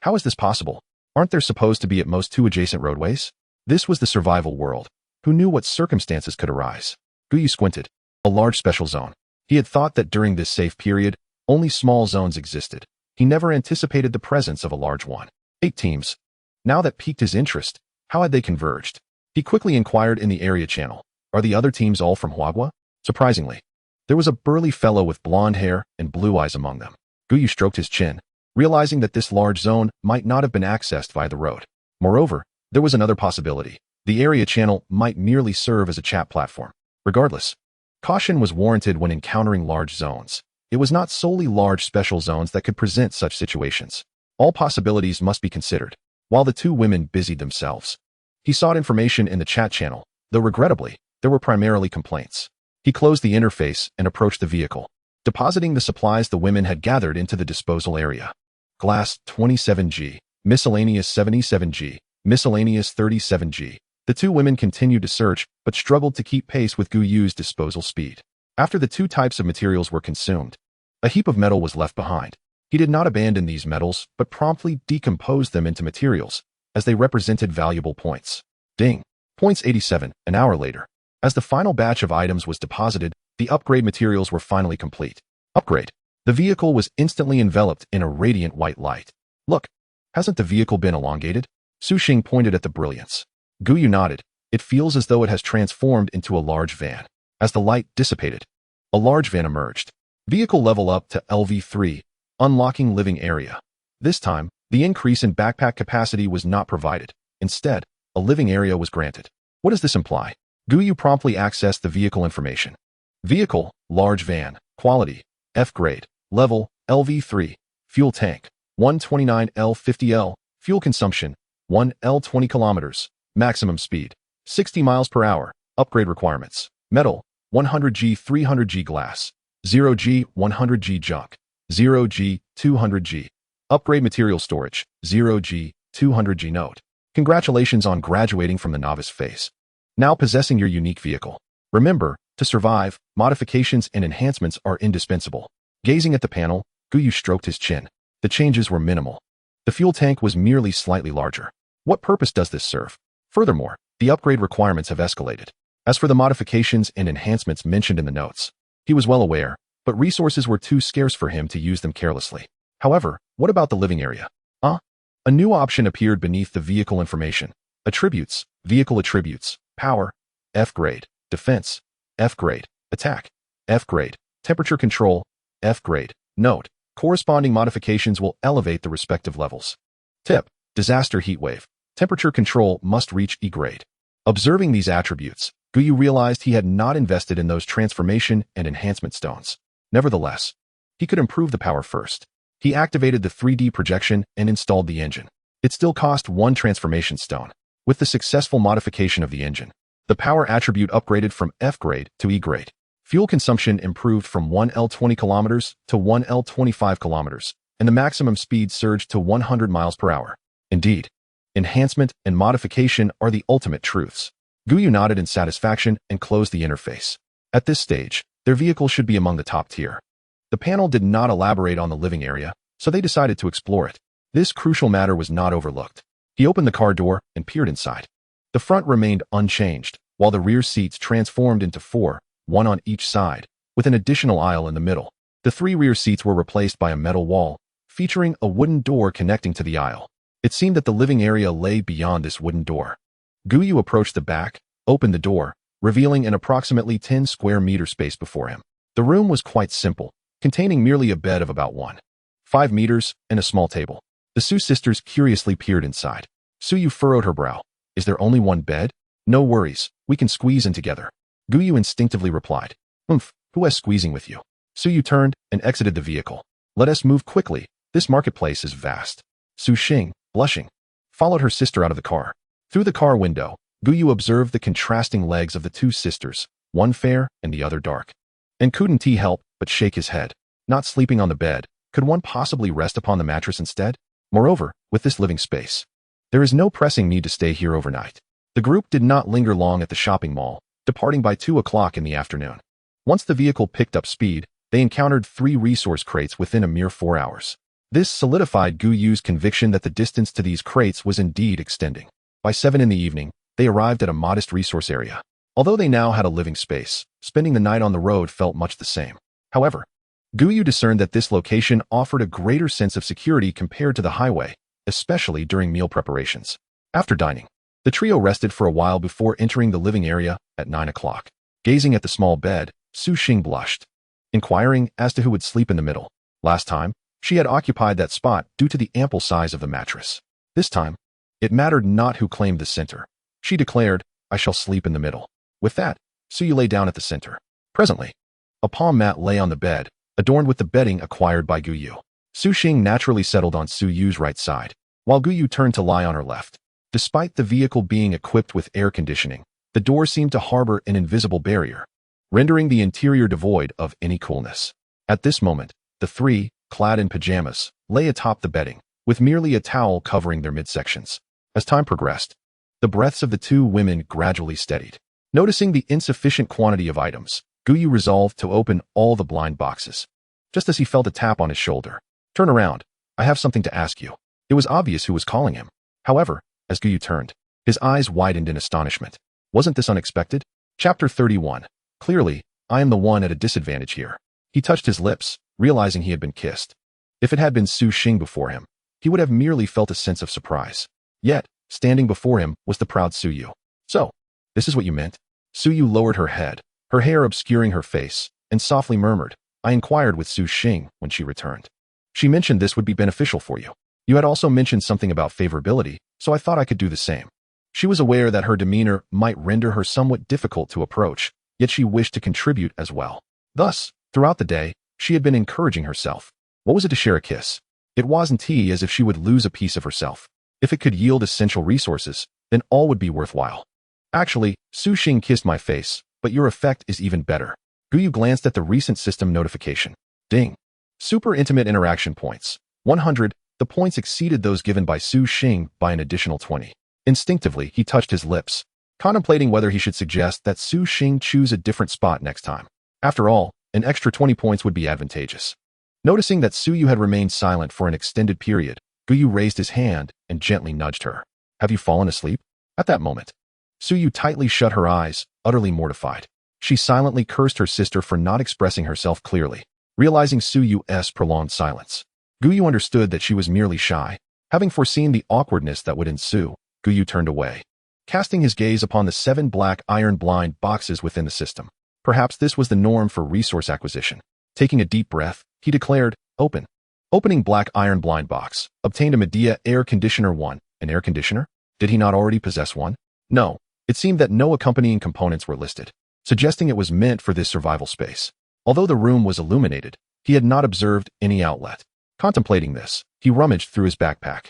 How is this possible? Aren't there supposed to be at most 2 adjacent roadways? This was the survival world. Who knew what circumstances could arise? Gu Yu squinted. A large special zone. He had thought that during this safe period, only small zones existed. He never anticipated the presence of a large one. 8 teams. Now that piqued his interest, how had they converged? He quickly inquired in the area channel. Are the other teams all from Huagua? Surprisingly, there was a burly fellow with blonde hair and blue eyes among them. Gu Yu stroked his chin, realizing that this large zone might not have been accessed via the road. Moreover, there was another possibility. The area channel might merely serve as a chat platform. Regardless, caution was warranted when encountering large zones. It was not solely large special zones that could present such situations. All possibilities must be considered. While the 2 women busied themselves, he sought information in the chat channel, though regrettably, there were primarily complaints. He closed the interface and approached the vehicle, depositing the supplies the women had gathered into the disposal area. Glass 27G, miscellaneous 77G, miscellaneous 37G. The 2 women continued to search, but struggled to keep pace with Gu Yu's disposal speed. After the 2 types of materials were consumed, a heap of metal was left behind. He did not abandon these metals, but promptly decomposed them into materials, as they represented valuable points. Ding. Points 87, an hour later. As the final batch of items was deposited, the upgrade materials were finally complete. Upgrade. The vehicle was instantly enveloped in a radiant white light. Look, hasn't the vehicle been elongated? Su Xing pointed at the brilliance. Gu Yu nodded. It feels as though it has transformed into a large van. As the light dissipated, a large van emerged. Vehicle level up to LV3, unlocking living area. This time, the increase in backpack capacity was not provided. Instead, a living area was granted. What does this imply? Gu Yu promptly accessed the vehicle information. Vehicle, large van, quality, F grade, level, LV3, fuel tank, 129L50L, fuel consumption, 1L20 kilometers, maximum speed, 60 miles per hour, upgrade requirements, metal, 100G 300G glass, 0G 100G junk, 0G 200G, upgrade material storage, 0G 200G note. Congratulations on graduating from the novice phase. Now possessing your unique vehicle. Remember, to survive, modifications and enhancements are indispensable. Gazing at the panel, Gu Yu stroked his chin. The changes were minimal. The fuel tank was merely slightly larger. What purpose does this serve? Furthermore, the upgrade requirements have escalated. As for the modifications and enhancements mentioned in the notes, he was well aware, but resources were too scarce for him to use them carelessly. However, what about the living area? A new option appeared beneath the vehicle information. Attributes, vehicle attributes, power, F grade, defense, F grade, attack, F grade, temperature control, F grade. Note, corresponding modifications will elevate the respective levels. Tip, disaster heatwave, temperature control must reach E grade. Observing these attributes, Gu Yu realized he had not invested in those transformation and enhancement stones. Nevertheless, he could improve the power first. He activated the 3D projection and installed the engine. It still cost 1 transformation stone. With the successful modification of the engine, the power attribute upgraded from F grade to E grade. Fuel consumption improved from 1L20 kilometers to 1L25 kilometers, and the maximum speed surged to 100 miles per hour. Indeed, enhancement and modification are the ultimate truths. Gu Yu nodded in satisfaction and closed the interface. At this stage, their vehicle should be among the top tier. The panel did not elaborate on the living area, so they decided to explore it. This crucial matter was not overlooked. He opened the car door and peered inside. The front remained unchanged, while the rear seats transformed into 4, 1 on each side, with an additional aisle in the middle. The 3 rear seats were replaced by a metal wall, featuring a wooden door connecting to the aisle. It seemed that the living area lay beyond this wooden door. Gu Yu approached the back, opened the door, revealing an approximately 10 square meter space before him. The room was quite simple, containing merely a bed of about 1.5 meters and a small table. The Su sisters curiously peered inside. Su Yu furrowed her brow. Is there only 1 bed? No worries, we can squeeze in together. Gu Yu instinctively replied. Who is squeezing with you? Su Yu turned and exited the vehicle. Let us move quickly, this marketplace is vast. Su Xing, blushing, followed her sister out of the car. Through the car window, Gu Yu observed the contrasting legs of the 2 sisters, one fair and the other dark. And couldn't he help but shake his head. Not sleeping on the bed, could one possibly rest upon the mattress instead? Moreover, with this living space, There is no pressing need to stay here overnight. The group did not linger long at the shopping mall, departing by 2 o'clock in the afternoon. Once the vehicle picked up speed, they encountered 3 resource crates within a mere 4 hours. This solidified Gu Yu's conviction that the distance to these crates was indeed extending. By 7 in the evening, they arrived at a modest resource area. Although they now had a living space, spending the night on the road felt much the same. However, Gu Yu discerned that this location offered a greater sense of security compared to the highway, especially during meal preparations. After dining, the trio rested for a while before entering the living area at 9 o'clock. Gazing at the small bed, Su Xing blushed, inquiring as to who would sleep in the middle. Last time, she had occupied that spot due to the ample size of the mattress. This time, it mattered not who claimed the center. She declared, "I shall sleep in the middle." With that, Su Yu lay down at the center. Presently, a palm mat lay on the bed, adorned with the bedding acquired by Gu Yu. Su Xing naturally settled on Su Yu's right side, while Gu Yu turned to lie on her left. Despite the vehicle being equipped with air conditioning, the door seemed to harbor an invisible barrier, rendering the interior devoid of any coolness. At this moment, the three, clad in pajamas, lay atop the bedding, with merely a towel covering their midsections. As time progressed, the breaths of the two women gradually steadied. Noticing the insufficient quantity of items, Gu Yu resolved to open all the blind boxes. Just as he felt a tap on his shoulder, "Turn around, I have something to ask you." It was obvious who was calling him. However, as Gu Yu turned, his eyes widened in astonishment. Wasn't this unexpected? Chapter 31. Clearly, I am the one at a disadvantage here. He touched his lips, realizing he had been kissed. If it had been Su Xing before him, he would have merely felt a sense of surprise. Yet, standing before him was the proud Su Yu. "So, this is what you meant?" Su Yu lowered her head, her hair obscuring her face, and softly murmured, "I inquired with Su Xing when she returned. She mentioned this would be beneficial for you. You had also mentioned something about favorability, so I thought I could do the same." She was aware that her demeanor might render her somewhat difficult to approach, yet she wished to contribute as well. Thus, throughout the day, she had been encouraging herself. What was it to share a kiss? It wasn't as if she would lose a piece of herself. If it could yield essential resources, then all would be worthwhile. "Actually, Su Xing kissed my face, but your effect is even better." Gu Yu glanced at the recent system notification. Ding. Super intimate interaction points. 100. The points exceeded those given by Su Xing by an additional 20. Instinctively, he touched his lips, contemplating whether he should suggest that Su Xing choose a different spot next time. After all, an extra 20 points would be advantageous. Noticing that Su Yu had remained silent for an extended period, Gu Yu raised his hand and gently nudged her. "Have you fallen asleep?" At that moment, Su Yu tightly shut her eyes, utterly mortified. She silently cursed her sister for not expressing herself clearly. Realizing Su Yu's prolonged silence, Gu Yu understood that she was merely shy. Having foreseen the awkwardness that would ensue, Gu Yu turned away, casting his gaze upon the 7 black iron blind boxes within the system. Perhaps this was the norm for resource acquisition. Taking a deep breath, he declared, "Open." Opening black iron blind box, obtained a Medea air conditioner 1. An air conditioner? Did he not already possess one? No. It seemed that no accompanying components were listed, suggesting it was meant for this survival space. Although the room was illuminated, he had not observed any outlet. Contemplating this, he rummaged through his backpack.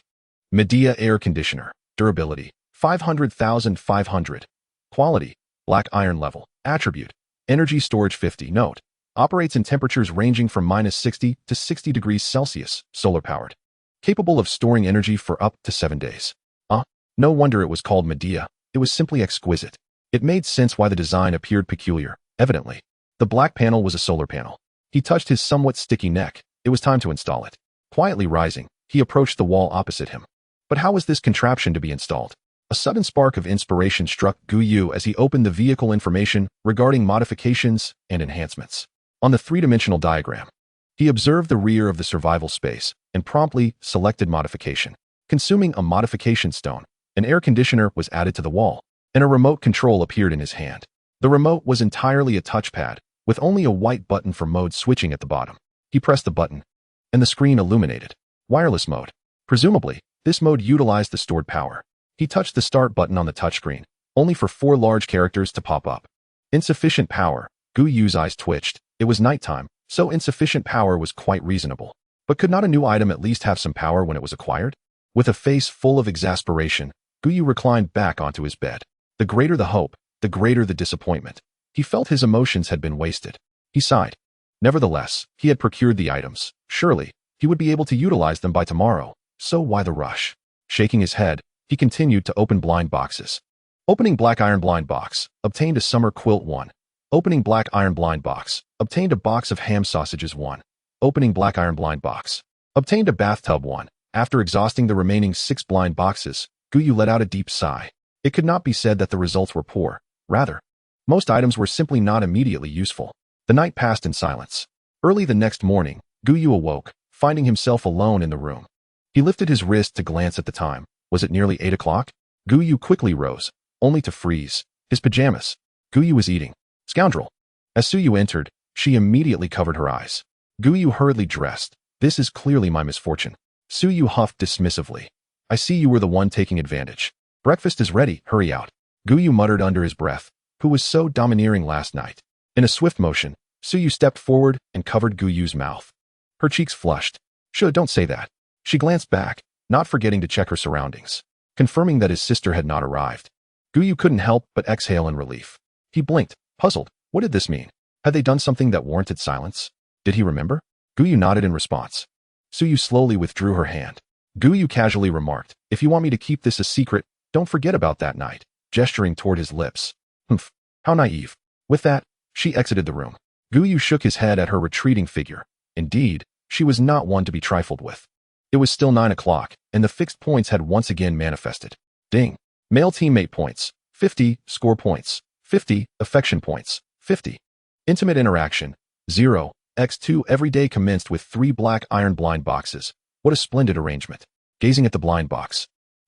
Medea air conditioner. Durability, 500,500. Quality, black iron level. Attribute, energy storage 50. Note, operates in temperatures ranging from -60 to 60 degrees Celsius, solar-powered. Capable of storing energy for up to 7 days. No wonder it was called Medea. It was simply exquisite. It made sense why the design appeared peculiar. Evidently, the black panel was a solar panel. He touched his somewhat sticky neck. It was time to install it. Quietly rising, he approached the wall opposite him. But how was this contraption to be installed? A sudden spark of inspiration struck Gu Yu as he opened the vehicle information regarding modifications and enhancements. On the 3-dimensional diagram, he observed the rear of the survival space and promptly selected modification. Consuming a modification stone, an air conditioner was added to the wall, and a remote control appeared in his hand. The remote was entirely a touchpad, with only a white button for mode switching at the bottom. He pressed the button, and the screen illuminated. Wireless mode. Presumably, this mode utilized the stored power. He touched the start button on the touchscreen, only for 4 large characters to pop up. Insufficient power. Gu Yu's eyes twitched. It was nighttime, so insufficient power was quite reasonable. But could not a new item at least have some power when it was acquired? With a face full of exasperation, Gu Yu reclined back onto his bed. The greater the hope, the greater the disappointment. He felt his emotions had been wasted. He sighed. Nevertheless, he had procured the items. Surely, he would be able to utilize them by tomorrow, so why the rush? Shaking his head, He continued to open blind boxes. Opening black iron blind box, obtained a summer quilt 1. Opening black iron blind box, obtained a box of ham sausages 1. Opening black iron blind box, obtained a bathtub 1. After exhausting the remaining 6 blind boxes, Gu Yu let out a deep sigh. It could not be said that the results were poor. Rather, most items were simply not immediately useful. The night passed in silence. Early the next morning, Gu Yu awoke, finding himself alone in the room. He lifted his wrist to glance at the time. Was it nearly 8 o'clock? Gu Yu quickly rose, only to freeze. His pajamas. Gu Yu was eating. Scoundrel. As Su Yu entered, she immediately covered her eyes. Gu Yu hurriedly dressed. This is clearly my misfortune. Su Yu huffed dismissively. I see you were the one taking advantage. Breakfast is ready, hurry out. Gu Yu muttered under his breath. Who was so domineering last night? In a swift motion, Su Yu stepped forward and covered Gu Yu's mouth. Her cheeks flushed. Sure, don't say that. She glanced back, not forgetting to check her surroundings, confirming that his sister had not arrived. Gu Yu couldn't help but exhale in relief. He blinked, puzzled. What did this mean? Had they done something that warranted silence? Did he remember? Gu Yu nodded in response. Su Yu slowly withdrew her hand. Gu Yu casually remarked, if you want me to keep this a secret, don't forget about that night, gesturing toward his lips. Humph, how naive. With that, she exited the room. Gu Yu shook his head at her retreating figure. Indeed, she was not one to be trifled with. It was still 9 o'clock, and the fixed points had once again manifested. Ding. Male teammate points, 50, score points, 50, affection points, 50. Intimate interaction, 0, x2 every day commenced with 3 black iron blind boxes. What a splendid arrangement. Gazing at the blind box,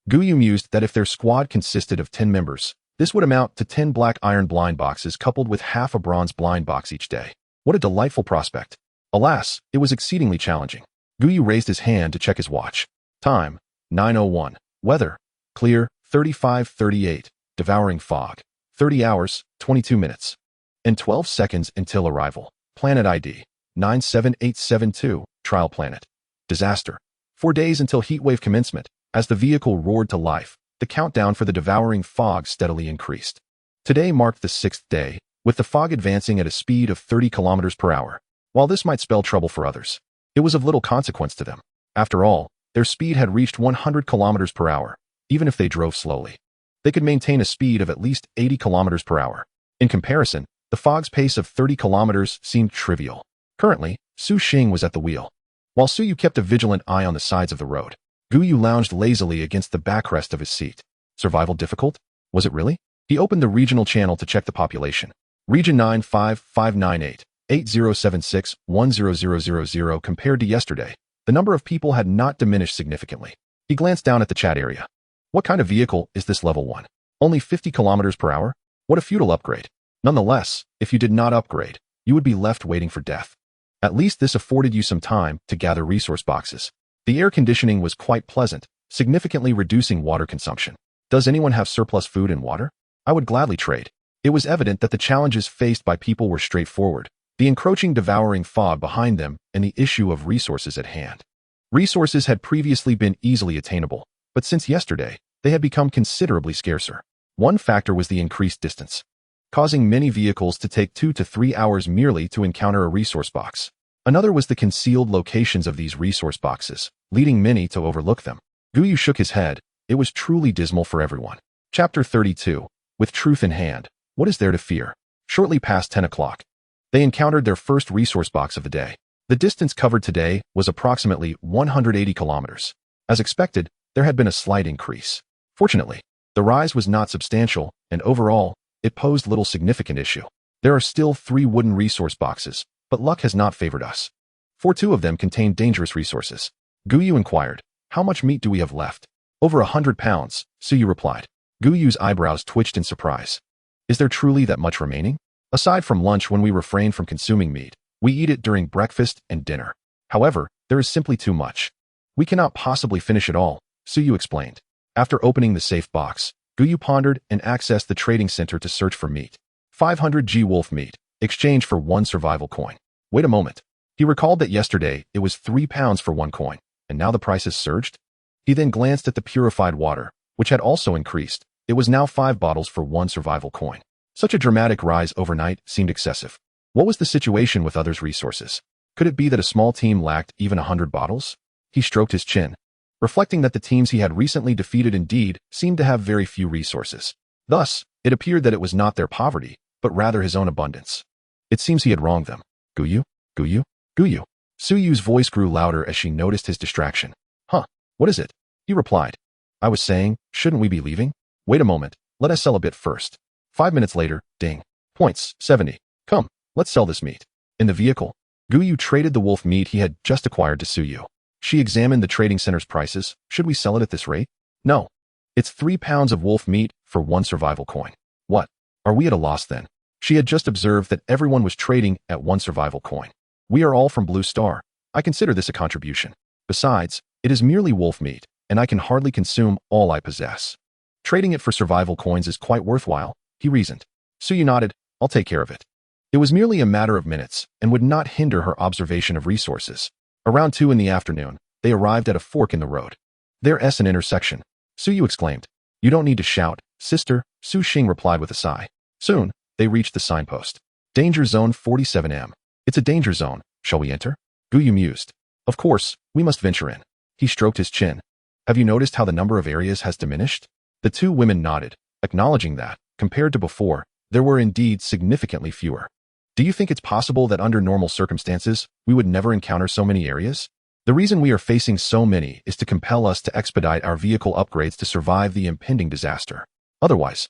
Gu Yu mused that if their squad consisted of 10 members, this would amount to 10 black iron blind boxes coupled with half a bronze blind box each day. What a delightful prospect. Alas, it was exceedingly challenging. Gu Yu raised his hand to check his watch. Time, 9:01. Weather, clear, 35:38. Devouring fog, 30 hours, 22 minutes. And 12 seconds until arrival. Planet ID, 97872, Trial Planet. Disaster. 4 days until heatwave commencement. As the vehicle roared to life, the countdown for the devouring fog steadily increased. Today marked the 6th day, with the fog advancing at a speed of 30 kilometers per hour. While this might spell trouble for others, it was of little consequence to them. After all, their speed had reached 100 kilometers per hour, even if they drove slowly. They could maintain a speed of at least 80 kilometers per hour. In comparison, the fog's pace of 30 kilometers seemed trivial. Currently, Su Xing was at the wheel. While Su Yu kept a vigilant eye on the sides of the road, Gu Yu lounged lazily against the backrest of his seat. Survival difficult? Was it really? He opened the regional channel to check the population. Region 95598. 8076-10000 compared to yesterday, the number of people had not diminished significantly. He glanced down at the chat area. What kind of vehicle is this level 1? Only 50 kilometers per hour? What a futile upgrade. Nonetheless, if you did not upgrade, you would be left waiting for death. At least this afforded you some time to gather resource boxes. The air conditioning was quite pleasant, significantly reducing water consumption. Does anyone have surplus food and water? I would gladly trade. It was evident that the challenges faced by people were straightforward. The encroaching devouring fog behind them and the issue of resources at hand. Resources had previously been easily attainable, but since yesterday, they had become considerably scarcer. One factor was the increased distance, causing many vehicles to take 2 to 3 hours merely to encounter a resource box. Another was the concealed locations of these resource boxes, leading many to overlook them. Gu Yu shook his head. It was truly dismal for everyone. Chapter 32. With truth in hand, what is there to fear? Shortly past 10 o'clock. They encountered their first resource box of the day. The distance covered today was approximately 180 kilometers. As expected, there had been a slight increase. Fortunately, the rise was not substantial, and overall, it posed little significant issue. There are still 3 wooden resource boxes, but luck has not favored us. For 2 of them contained dangerous resources. Gu Yu inquired, how much meat do we have left? Over 100 pounds, Su Yu replied. Gu Yu's eyebrows twitched in surprise. Is there truly that much remaining? Aside from lunch when we refrain from consuming meat, we eat it during breakfast and dinner. However, there is simply too much. We cannot possibly finish it all, Su Yu explained. After opening the safe box, Gu Yu pondered and accessed the trading center to search for meat. 500 G wolf meat, exchange for 1 survival coin. Wait a moment. He recalled that yesterday it was 3 pounds for 1 coin, and now the price has surged? He then glanced at the purified water, which had also increased. It was now 5 bottles for 1 survival coin. Such a dramatic rise overnight seemed excessive. What was the situation with others' resources? Could it be that a small team lacked even 100 bottles? He stroked his chin. reflecting that the teams he had recently defeated indeed seemed to have very few resources. Thus, it appeared that it was not their poverty, but rather his own abundance. It seems he had wronged them. Gu Yu? Gu Yu? Gu Yu? Su Yu's voice grew louder as she noticed his distraction. Huh, what is it? He replied. I was saying, shouldn't we be leaving? Wait a moment, let us sell a bit first. 5 minutes later, ding. Points, 70. Come, let's sell this meat. In the vehicle, Gu Yu traded the wolf meat he had just acquired to Su Yu. She examined the trading center's prices. Should we sell it at this rate? No. It's 3 pounds of wolf meat for 1 survival coin. What? Are we at a loss then? She had just observed that everyone was trading at 1 survival coin. We are all from Blue Star. I consider this a contribution. Besides, it is merely wolf meat, and I can hardly consume all I possess. Trading it for survival coins is quite worthwhile, he reasoned. Su Yu nodded. I'll take care of it. It was merely a matter of minutes and would not hinder her observation of resources. Around 2 in the afternoon, they arrived at a fork in the road. There's an intersection. Su Yu exclaimed. You don't need to shout, sister, Su Xing replied with a sigh. Soon, they reached the signpost. Danger Zone 47M. It's a danger zone. Shall we enter? Gu Yu mused. Of course, we must venture in. He stroked his chin. Have you noticed how the number of areas has diminished? The 2 women nodded, acknowledging that, compared to before, there were indeed significantly fewer. Do you think it's possible that under normal circumstances, we would never encounter so many areas? The reason we are facing so many is to compel us to expedite our vehicle upgrades to survive the impending disaster. Otherwise,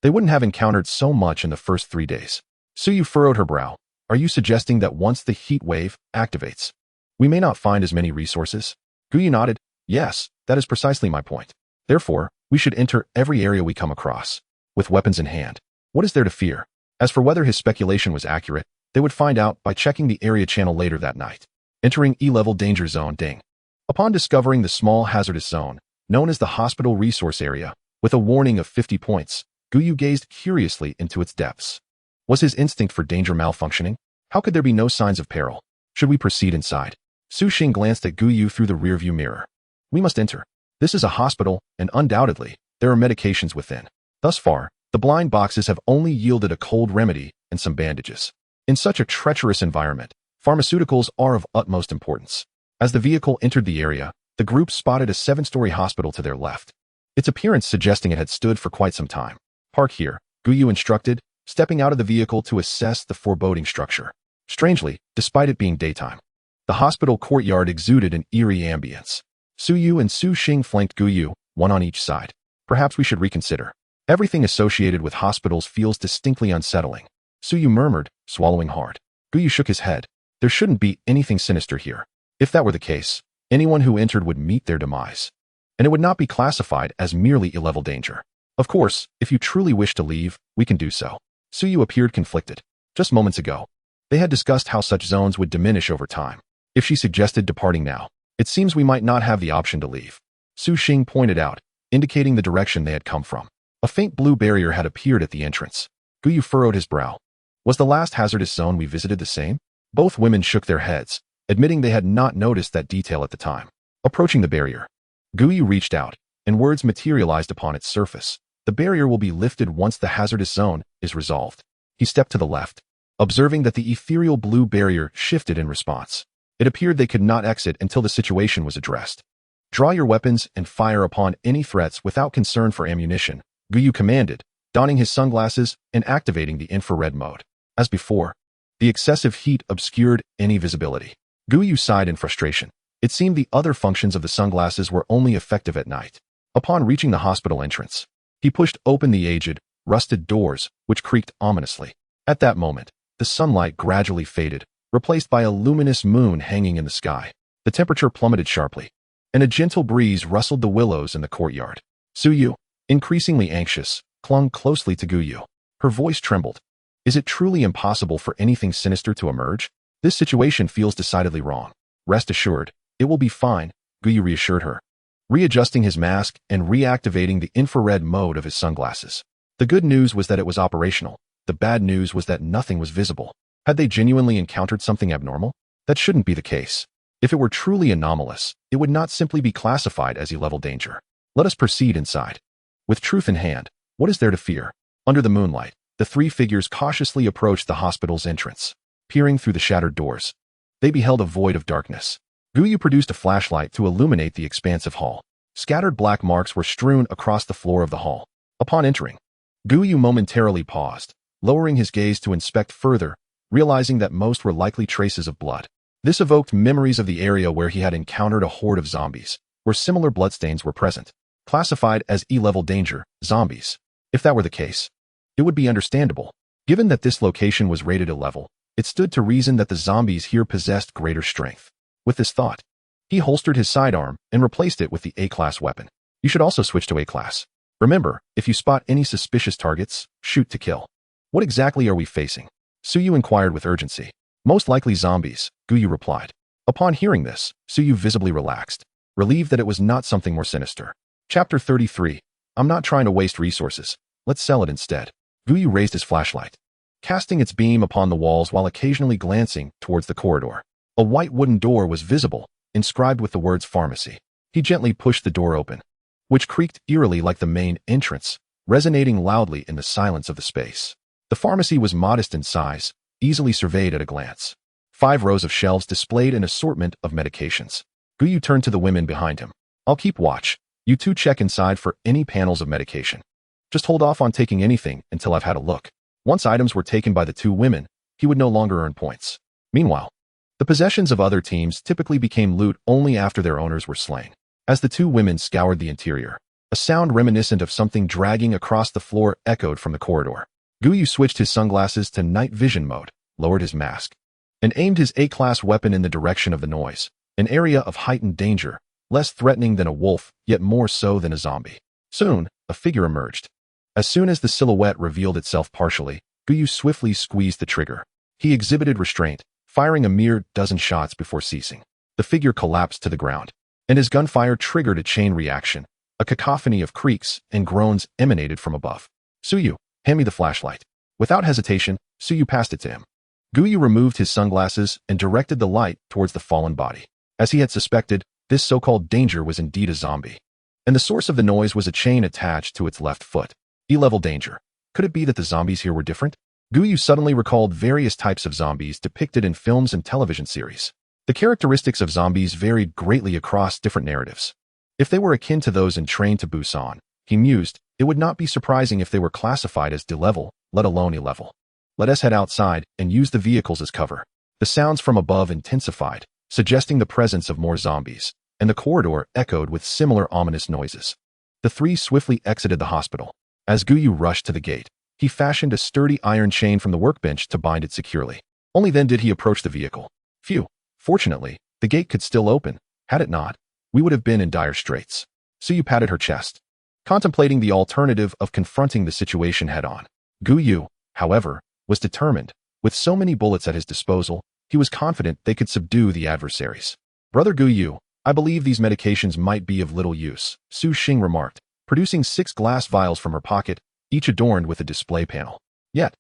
they wouldn't have encountered so much in the first 3 days. Su Yu furrowed her brow. Are you suggesting that once the heat wave activates, we may not find as many resources? Gu Yu nodded. Yes, that is precisely my point. Therefore, we should enter every area we come across, with weapons in hand. What is there to fear? As for whether his speculation was accurate, they would find out by checking the area channel later that night. Entering E-level danger zone, ding. Upon discovering the small hazardous zone, known as the hospital resource area, with a warning of 50 points, Gu Yu gazed curiously into its depths. Was his instinct for danger malfunctioning? How could there be no signs of peril? Should we proceed inside? Su Xing glanced at Gu Yu through the rearview mirror. We must enter. This is a hospital, and undoubtedly, there are medications within. Thus far, the blind boxes have only yielded a cold remedy and some bandages. In such a treacherous environment, pharmaceuticals are of utmost importance. As the vehicle entered the area, the group spotted a 7-story hospital to their left, its appearance suggesting it had stood for quite some time. Park here, Gu Yu instructed, stepping out of the vehicle to assess the foreboding structure. Strangely, despite it being daytime, the hospital courtyard exuded an eerie ambience. Su Yu and Su Xing flanked Gu Yu, one on each side. Perhaps we should reconsider. Everything associated with hospitals feels distinctly unsettling. Su Yu murmured, swallowing hard. Gu Yu shook his head. There shouldn't be anything sinister here. If that were the case, anyone who entered would meet their demise. And it would not be classified as merely ill-level danger. Of course, if you truly wish to leave, we can do so. Su Yu appeared conflicted. Just moments ago, they had discussed how such zones would diminish over time. If she suggested departing now, it seems we might not have the option to leave. Su Xing pointed out, indicating the direction they had come from. A faint blue barrier had appeared at the entrance. Gu Yu furrowed his brow. Was the last hazardous zone we visited the same? Both women shook their heads, admitting they had not noticed that detail at the time. Approaching the barrier, Gu Yu reached out, and words materialized upon its surface. The barrier will be lifted once the hazardous zone is resolved. He stepped to the left, observing that the ethereal blue barrier shifted in response. It appeared they could not exit until the situation was addressed. Draw your weapons and fire upon any threats without concern for ammunition, Gu Yu commanded, donning his sunglasses and activating the infrared mode. As before, the excessive heat obscured any visibility. Gu Yu sighed in frustration. It seemed the other functions of the sunglasses were only effective at night. Upon reaching the hospital entrance, he pushed open the aged, rusted doors, which creaked ominously. At that moment, the sunlight gradually faded, replaced by a luminous moon hanging in the sky. The temperature plummeted sharply, and a gentle breeze rustled the willows in the courtyard. Su Yu, increasingly anxious, clung closely to Gu Yu. Her voice trembled. Is it truly impossible for anything sinister to emerge? This situation feels decidedly wrong. Rest assured, it will be fine, Gu Yu reassured her, readjusting his mask and reactivating the infrared mode of his sunglasses. The good news was that it was operational. The bad news was that nothing was visible. Had they genuinely encountered something abnormal? That shouldn't be the case. If it were truly anomalous, it would not simply be classified as E-level danger. Let us proceed inside. With truth in hand, what is there to fear? Under the moonlight, the 3 figures cautiously approached the hospital's entrance. Peering through the shattered doors, they beheld a void of darkness. Gu Yu produced a flashlight to illuminate the expansive hall. Scattered black marks were strewn across the floor of the hall. Upon entering, Gu Yu momentarily paused, lowering his gaze to inspect further, realizing that most were likely traces of blood. This evoked memories of the area where he had encountered a horde of zombies, where similar bloodstains were present. Classified as E-level danger, zombies. If that were the case, it would be understandable. Given that this location was rated E-level, it stood to reason that the zombies here possessed greater strength. With this thought, he holstered his sidearm and replaced it with the A-class weapon. You should also switch to A-class. Remember, if you spot any suspicious targets, shoot to kill. What exactly are we facing? Suyu inquired with urgency. Most likely zombies, Gu Yu replied. Upon hearing this, Suyu visibly relaxed, relieved that it was not something more sinister. Chapter 33. I'm not trying to waste resources. Let's sell it instead. Gu Yu raised his flashlight, casting its beam upon the walls while occasionally glancing towards the corridor. A white wooden door was visible, inscribed with the words pharmacy. He gently pushed the door open, which creaked eerily like the main entrance, resonating loudly in the silence of the space. The pharmacy was modest in size, easily surveyed at a glance. 5 rows of shelves displayed an assortment of medications. Gu Yu turned to the women behind him. I'll keep watch. You two check inside for any panels of medication. Just hold off on taking anything until I've had a look. Once items were taken by the 2 women, he would no longer earn points. Meanwhile, the possessions of other teams typically became loot only after their owners were slain. As the 2 women scoured the interior, a sound reminiscent of something dragging across the floor echoed from the corridor. Gu Yu switched his sunglasses to night vision mode, lowered his mask, and aimed his A-class weapon in the direction of the noise, an area of heightened danger, less threatening than a wolf, yet more so than a zombie. Soon, a figure emerged. As soon as the silhouette revealed itself partially, Gu Yu swiftly squeezed the trigger. He exhibited restraint, firing a mere dozen shots before ceasing. The figure collapsed to the ground, and his gunfire triggered a chain reaction. A cacophony of creaks and groans emanated from above. Suyu, hand me the flashlight. Without hesitation, Suyu passed it to him. Gu Yu removed his sunglasses and directed the light towards the fallen body. As he had suspected, this so-called danger was indeed a zombie, and the source of the noise was a chain attached to its left foot. E-level danger. Could it be that the zombies here were different? Gu Yu suddenly recalled various types of zombies depicted in films and television series. The characteristics of zombies varied greatly across different narratives. If they were akin to those in Train to Busan, he mused, it would not be surprising if they were classified as D-level, let alone E-level. Let us head outside and use the vehicles as cover. The sounds from above intensified, suggesting the presence of more zombies, and the corridor echoed with similar ominous noises. The 3 swiftly exited the hospital. As Gu Yu rushed to the gate, he fashioned a sturdy iron chain from the workbench to bind it securely. Only then did he approach the vehicle. Phew. Fortunately, the gate could still open. Had it not, we would have been in dire straits. Suyu patted her chest, contemplating the alternative of confronting the situation head-on. Gu Yu, however, was determined. With so many bullets at his disposal, he was confident they could subdue the adversaries. Brother Gu Yu, I believe these medications might be of little use, Su Xing remarked, producing 6 glass vials from her pocket, each adorned with a display panel. Yet,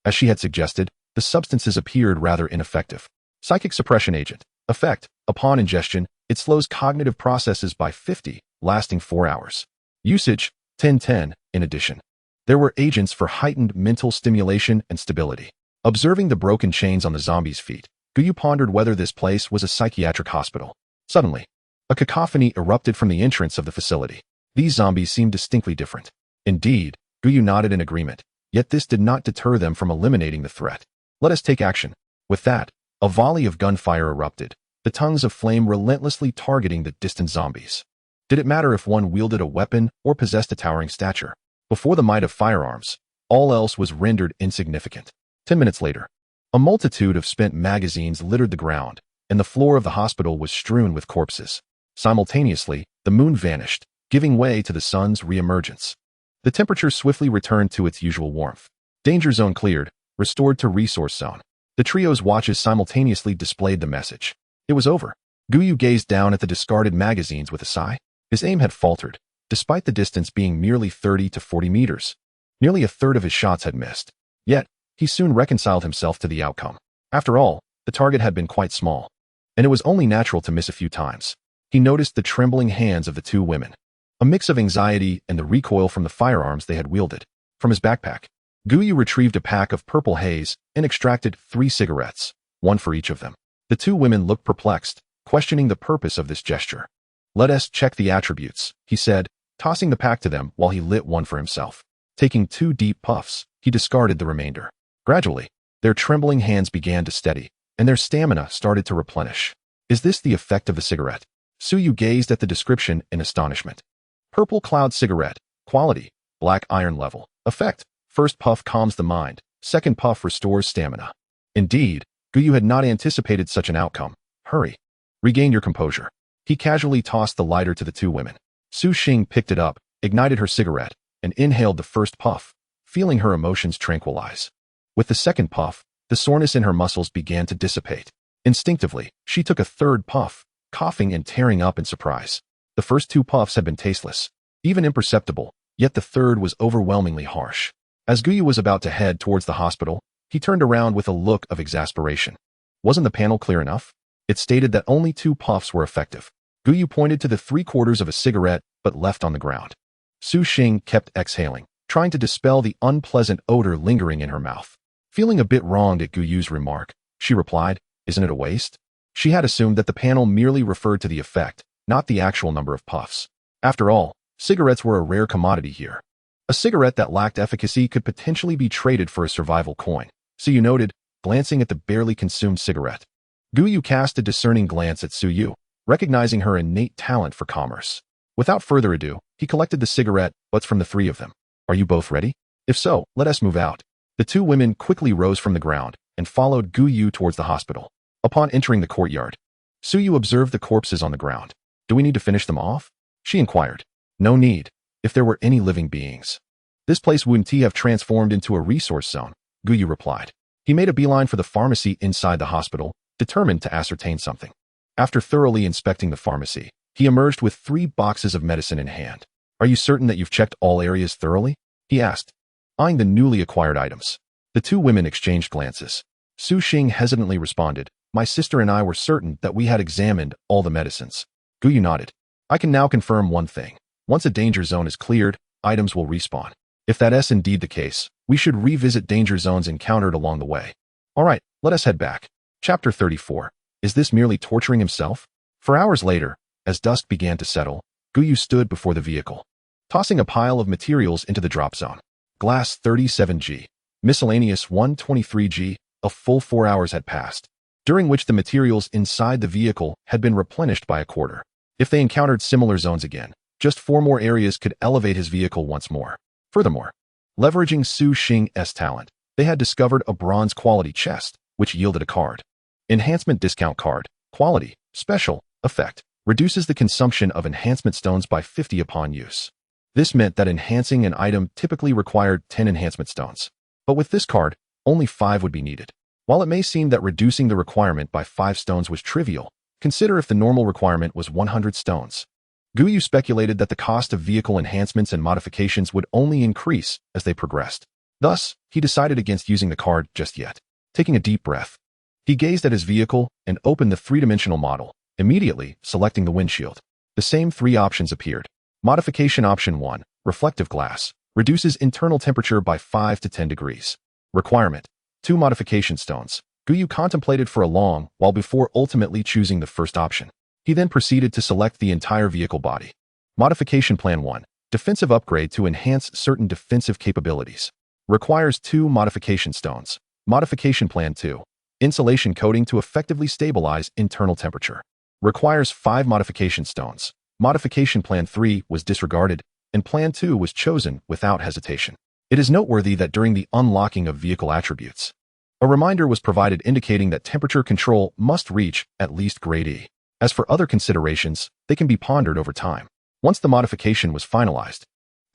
as she had suggested, the substances appeared rather ineffective. Psychic suppression agent. Effect. Upon ingestion, it slows cognitive processes by 50, lasting 4 hours. Usage. 10-10. In addition, there were agents for heightened mental stimulation and stability. Observing the broken chains on the zombies' feet, Gu Yu pondered whether this place was a psychiatric hospital. Suddenly, a cacophony erupted from the entrance of the facility. These zombies seemed distinctly different. Indeed, Gu Yu nodded in agreement, yet this did not deter them from eliminating the threat. Let us take action. With that, a volley of gunfire erupted, the tongues of flame relentlessly targeting the distant zombies. Did it matter if one wielded a weapon or possessed a towering stature? Before the might of firearms, all else was rendered insignificant. 10 minutes later, a multitude of spent magazines littered the ground, and the floor of the hospital was strewn with corpses. Simultaneously, the moon vanished, giving way to the sun's reemergence. The temperature swiftly returned to its usual warmth. Danger zone cleared, restored to resource zone. The trio's watches simultaneously displayed the message. It was over. Gu Yu gazed down at the discarded magazines with a sigh. His aim had faltered, despite the distance being merely 30 to 40 meters. Nearly a third of his shots had missed. Yet, he soon reconciled himself to the outcome. After all, the target had been quite small, and it was only natural to miss a few times. He noticed the trembling hands of the 2 women, a mix of anxiety and the recoil from the firearms they had wielded. From his backpack, Gu Yu retrieved a pack of purple haze and extracted 3 cigarettes, 1 for each of them. The 2 women looked perplexed, questioning the purpose of this gesture. Let us check the attributes, he said, tossing the pack to them while he lit one for himself. Taking 2 deep puffs, he discarded the remainder. Gradually, their trembling hands began to steady, and their stamina started to replenish. Is this the effect of the cigarette? Su Yu gazed at the description in astonishment. Purple cloud cigarette. Quality, black iron level. Effect, first puff calms the mind, second puff restores stamina. Indeed, Gu Yu had not anticipated such an outcome. Hurry. Regain your composure. He casually tossed the lighter to the 2 women. Su Xing picked it up, ignited her cigarette, and inhaled the first puff, feeling her emotions tranquilize. With the second puff, the soreness in her muscles began to dissipate. Instinctively, she took a third puff, coughing and tearing up in surprise. The first 2 puffs had been tasteless, even imperceptible, yet the third was overwhelmingly harsh. As Gu Yu was about to head towards the hospital, he turned around with a look of exasperation. Wasn't the panel clear enough? It stated that only 2 puffs were effective. Gu Yu pointed to the 3/4 of a cigarette but left on the ground. Su Xing kept exhaling, trying to dispel the unpleasant odor lingering in her mouth. Feeling a bit wronged at Gu Yu's remark, she replied, "Isn't it a waste?" She had assumed that the panel merely referred to the effect, not the actual number of puffs. After all, cigarettes were a rare commodity here. A cigarette that lacked efficacy could potentially be traded for a survival coin, Su Yu noted, glancing at the barely consumed cigarette. Gu Yu cast a discerning glance at Su Yu, recognizing her innate talent for commerce. Without further ado, he collected the cigarette butts from the 3 of them. Are you both ready? If so, let us move out. The 2 women quickly rose from the ground and followed Gu Yu towards the hospital. Upon entering the courtyard, Su Yu observed the corpses on the ground. Do we need to finish them off? She inquired. No need, if there were any living beings. This place wouldn't have transformed into a resource zone, Gu Yu replied. He made a beeline for the pharmacy inside the hospital, determined to ascertain something. After thoroughly inspecting the pharmacy, he emerged with 3 boxes of medicine in hand. Are you certain that you've checked all areas thoroughly? He asked, eyeing the newly acquired items. The 2 women exchanged glances. Su Xing hesitantly responded, my sister and I were certain that we had examined all the medicines. Gu Yu nodded. I can now confirm one thing. Once a danger zone is cleared, items will respawn. If that is indeed the case, we should revisit danger zones encountered along the way. All right, let us head back. Chapter 34. Is this merely torturing himself? For hours later, as dusk began to settle, Gu Yu stood before the vehicle, tossing a pile of materials into the drop zone. Glass 37G, miscellaneous 123G, a full 4 hours had passed, during which the materials inside the vehicle had been replenished by a quarter. If they encountered similar zones again, just 4 more areas could elevate his vehicle once more. Furthermore, leveraging Su Xing's talent, they had discovered a bronze quality chest, which yielded a card. Enhancement discount card, quality, special, effect, reduces the consumption of enhancement stones by 50 upon use. This meant that enhancing an item typically required 10 enhancement stones. But with this card, only 5 would be needed. While it may seem that reducing the requirement by 5 stones was trivial, consider if the normal requirement was 100 stones. Gu Yu speculated that the cost of vehicle enhancements and modifications would only increase as they progressed. Thus, he decided against using the card just yet. Taking a deep breath, he gazed at his vehicle and opened the 3-dimensional model, immediately selecting the windshield. The same 3 options appeared. Modification Option 1, Reflective Glass, reduces internal temperature by 5 to 10 degrees. Requirement, 2 modification stones. Gu Yu contemplated for a long while before ultimately choosing the first option. He then proceeded to select the entire vehicle body. Modification Plan 1, Defensive Upgrade to enhance certain defensive capabilities. Requires 2 modification stones. Modification Plan 2, Insulation Coating to effectively stabilize internal temperature. Requires 5 modification stones. Modification Plan 3 was disregarded, and Plan 2 was chosen without hesitation. It is noteworthy that during the unlocking of vehicle attributes, a reminder was provided indicating that temperature control must reach at least grade E. As for other considerations, they can be pondered over time. Once the modification was finalized,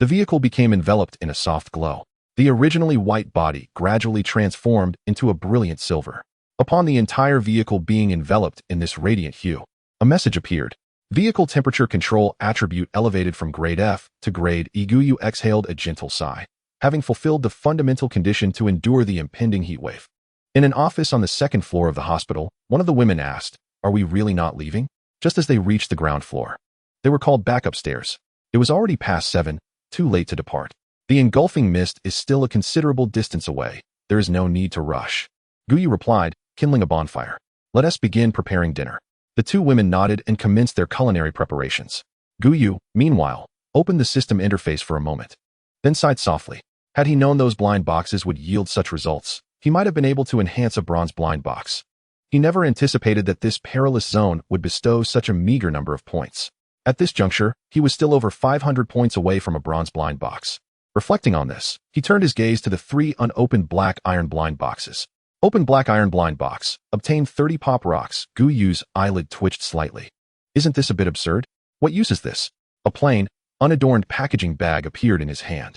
the vehicle became enveloped in a soft glow. The originally white body gradually transformed into a brilliant silver. Upon the entire vehicle being enveloped in this radiant hue, a message appeared. Vehicle temperature control attribute elevated from grade F to grade E. Gu Yu exhaled a gentle sigh, having fulfilled the fundamental condition to endure the impending heat wave. In an office on the 2nd floor of the hospital, one of the women asked, "Are we really not leaving?" Just as they reached the ground floor, they were called back upstairs. It was already past 7, too late to depart. The engulfing mist is still a considerable distance away. There is no need to rush. Gu Yu replied, kindling a bonfire. Let us begin preparing dinner. The two women nodded and commenced their culinary preparations. Gu Yu, meanwhile, opened the system interface for a moment, then sighed softly. Had he known those blind boxes would yield such results, he might have been able to enhance a bronze blind box. He never anticipated that this perilous zone would bestow such a meager number of points. At this juncture, he was still over 500 points away from a bronze blind box. Reflecting on this, he turned his gaze to the 3 unopened black iron blind boxes. Open black iron blind box. Obtain 30 pop rocks. Gu Yu's eyelid twitched slightly. Isn't this a bit absurd? What use is this? A plain, unadorned packaging bag appeared in his hand.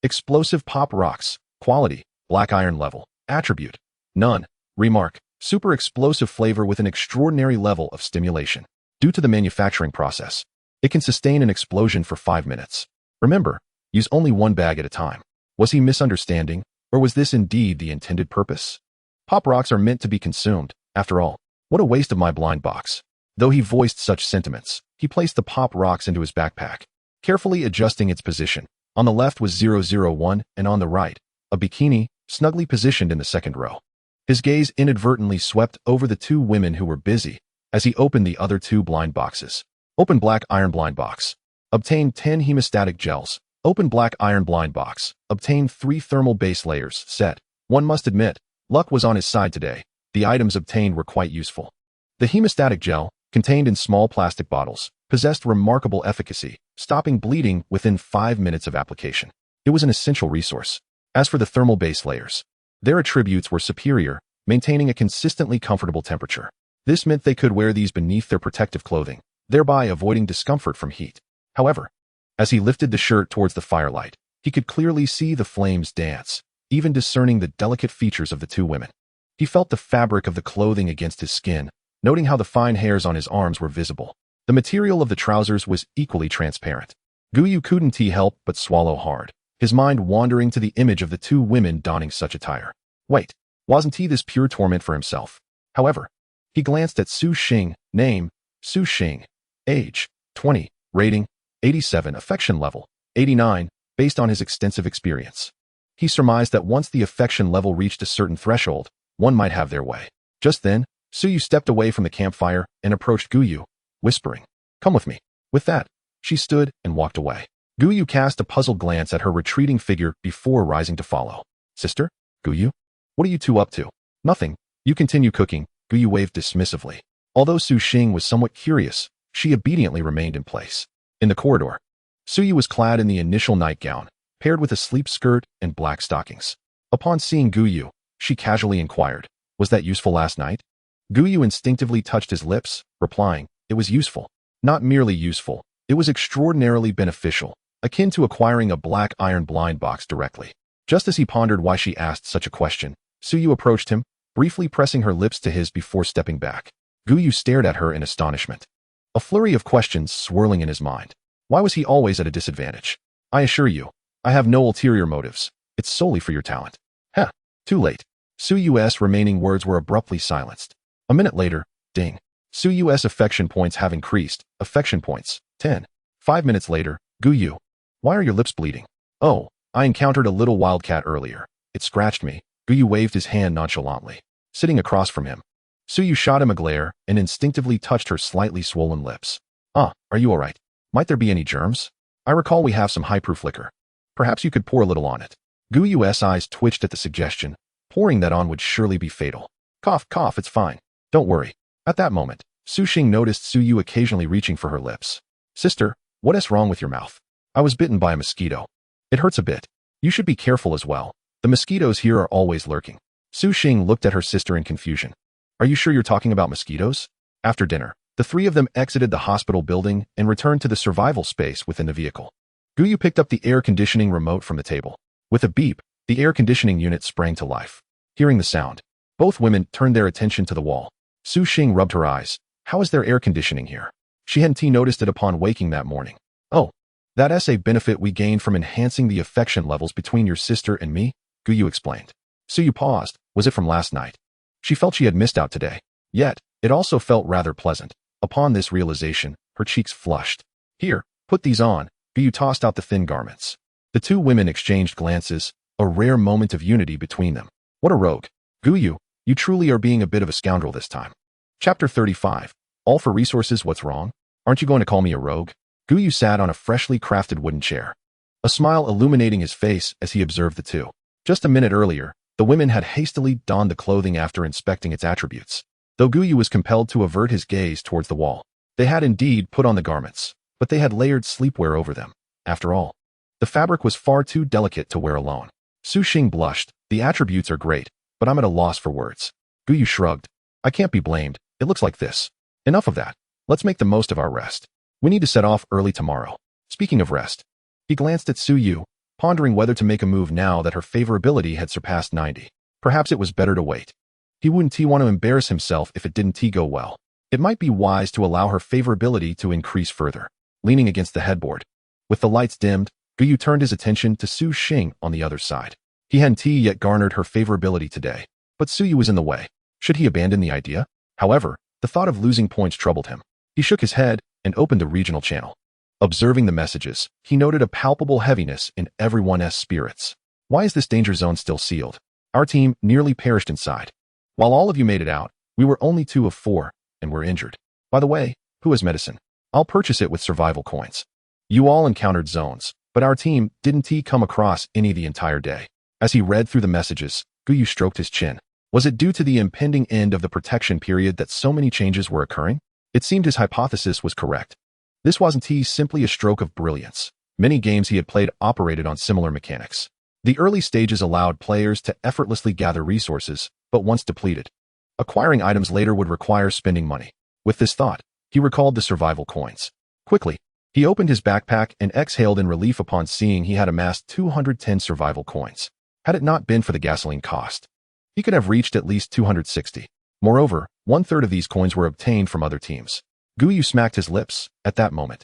Explosive pop rocks. Quality, black iron level. Attribute, none. Remark, super explosive flavor with an extraordinary level of stimulation. Due to the manufacturing process, it can sustain an explosion for 5 minutes. Remember, use only one bag at a time. Was he misunderstanding, or was this indeed the intended purpose? Pop rocks are meant to be consumed. After all, what a waste of my blind box. Though he voiced such sentiments, he placed the pop rocks into his backpack, carefully adjusting its position. On the left was 001, and on the right, a bikini, snugly positioned in the second row. His gaze inadvertently swept over the two women who were busy as he opened the other 2 blind boxes. Open black iron blind box. Obtain 10 hemostatic gels. Open black iron blind box. Obtain 3 thermal base layers. Set. One must admit, luck was on his side today. The items obtained were quite useful. The hemostatic gel, contained in small plastic bottles, possessed remarkable efficacy, stopping bleeding within 5 minutes of application. It was an essential resource. As for the thermal base layers, their attributes were superior, maintaining a consistently comfortable temperature. This meant they could wear these beneath their protective clothing, thereby avoiding discomfort from heat. However, as he lifted the shirt towards the firelight, he could clearly see the flames dance, even discerning the delicate features of the two women. He felt the fabric of the clothing against his skin, noting how the fine hairs on his arms were visible. The material of the trousers was equally transparent. Gu Yu couldn't help but swallow hard, his mind wandering to the image of the two women donning such attire. Wait, wasn't he this pure torment for himself? However, he glanced at Su Xing, name, Su Xing, age, 20, rating, 87, affection level, 89, based on his extensive experience. He surmised that once the affection level reached a certain threshold, one might have their way. Just then, Su Yu stepped away from the campfire and approached Gu Yu, whispering, "Come with me." With that, she stood and walked away. Gu Yu cast a puzzled glance at her retreating figure before rising to follow. "Sister, Gu Yu? What are you two up to?" "Nothing. You continue cooking," Gu Yu waved dismissively. Although Su Xing was somewhat curious, she obediently remained in place. In the corridor, Su Yu was clad in the initial nightgown, paired with a sleep skirt and black stockings. Upon seeing Gu Yu, she casually inquired, "Was that useful last night?" Gu Yu instinctively touched his lips, replying, "It was useful. Not merely useful, it was extraordinarily beneficial, akin to acquiring a black iron blind box directly." Just as he pondered why she asked such a question, Su Yu approached him, briefly pressing her lips to his before stepping back. Gu Yu stared at her in astonishment, a flurry of questions swirling in his mind. Why was he always at a disadvantage? "I assure you, I have no ulterior motives. It's solely for your talent." "Heh, too late." Su Yu's remaining words were abruptly silenced. A minute later, ding. Su Yu's affection points have increased. Affection points, 10. 5 minutes later, Gu Yu. "Why are your lips bleeding?" "Oh, I encountered a little wildcat earlier. It scratched me." Gu Yu waved his hand nonchalantly. Sitting across from him, Su Yu shot him a glare and instinctively touched her slightly swollen lips. "Ah, are you all right? Might there be any germs? I recall we have some high-proof liquor. Perhaps you could pour a little on it." Gu Yu's eyes twitched at the suggestion. Pouring that on would surely be fatal. "Cough, cough, it's fine. Don't worry." At that moment, Su Xing noticed Su Yu occasionally reaching for her lips. "Sister, what is wrong with your mouth?" "I was bitten by a mosquito. It hurts a bit. You should be careful as well. The mosquitoes here are always lurking." Su Xing looked at her sister in confusion. "Are you sure you're talking about mosquitoes?" After dinner, the 3 of them exited the hospital building and returned to the survival space within the vehicle. Gu Yu picked up the air conditioning remote from the table. With a beep, the air conditioning unit sprang to life. Hearing the sound, both women turned their attention to the wall. Su Xing rubbed her eyes. How is there air conditioning here? She hadn't noticed it upon waking that morning. "Oh, that's a benefit we gained from enhancing the affection levels between your sister and me," Gu Yu explained. Su Yu paused. Was it from last night? She felt she had missed out today. Yet, it also felt rather pleasant. Upon this realization, her cheeks flushed. "Here, put these on." Gu Yu tossed out the thin garments. The two women exchanged glances, a rare moment of unity between them. What a rogue. "Gu Yu, you truly are being a bit of a scoundrel this time." Chapter 35. All for resources, what's wrong? Aren't you going to call me a rogue? Gu Yu sat on a freshly crafted wooden chair, a smile illuminating his face as he observed the two. Just a minute earlier, the women had hastily donned the clothing after inspecting its attributes. Though Gu Yu was compelled to avert his gaze towards the wall, they had indeed put on the garments, but they had layered sleepwear over them. After all, the fabric was far too delicate to wear alone. Su Xing blushed. The attributes are great, but I'm at a loss for words. Gu Yu shrugged. I can't be blamed. It looks like this. Enough of that. Let's make the most of our rest. We need to set off early tomorrow. Speaking of rest, he glanced at Su Yu, pondering whether to make a move now that her favorability had surpassed 90. Perhaps it was better to wait. He wouldn't want to embarrass himself if it didn't go well. It might be wise to allow her favorability to increase further. Leaning against the headboard, with the lights dimmed, Gu Yu turned his attention to Su Xing on the other side. He hadn't yet garnered her favorability today, but Su Yu was in the way. Should he abandon the idea? However, the thought of losing points troubled him. He shook his head and opened the regional channel. Observing the messages, he noted a palpable heaviness in everyone's spirits. Why is this danger zone still sealed? Our team nearly perished inside. While all of you made it out, we were only 2 of 4, and were injured. By the way, who has medicine? I'll purchase it with survival coins. You all encountered zones, but our team didn't come across any the entire day. As he read through the messages, Gu Yu stroked his chin. Was it due to the impending end of the protection period that so many changes were occurring? It seemed his hypothesis was correct. This wasn't simply a stroke of brilliance. Many games he had played operated on similar mechanics. The early stages allowed players to effortlessly gather resources, but once depleted, acquiring items later would require spending money. With this thought, he recalled the survival coins. Quickly, he opened his backpack and exhaled in relief upon seeing he had amassed 210 survival coins. Had it not been for the gasoline cost, he could have reached at least 260. Moreover, 1/3 of these coins were obtained from other teams. Gu Yu smacked his lips at that moment.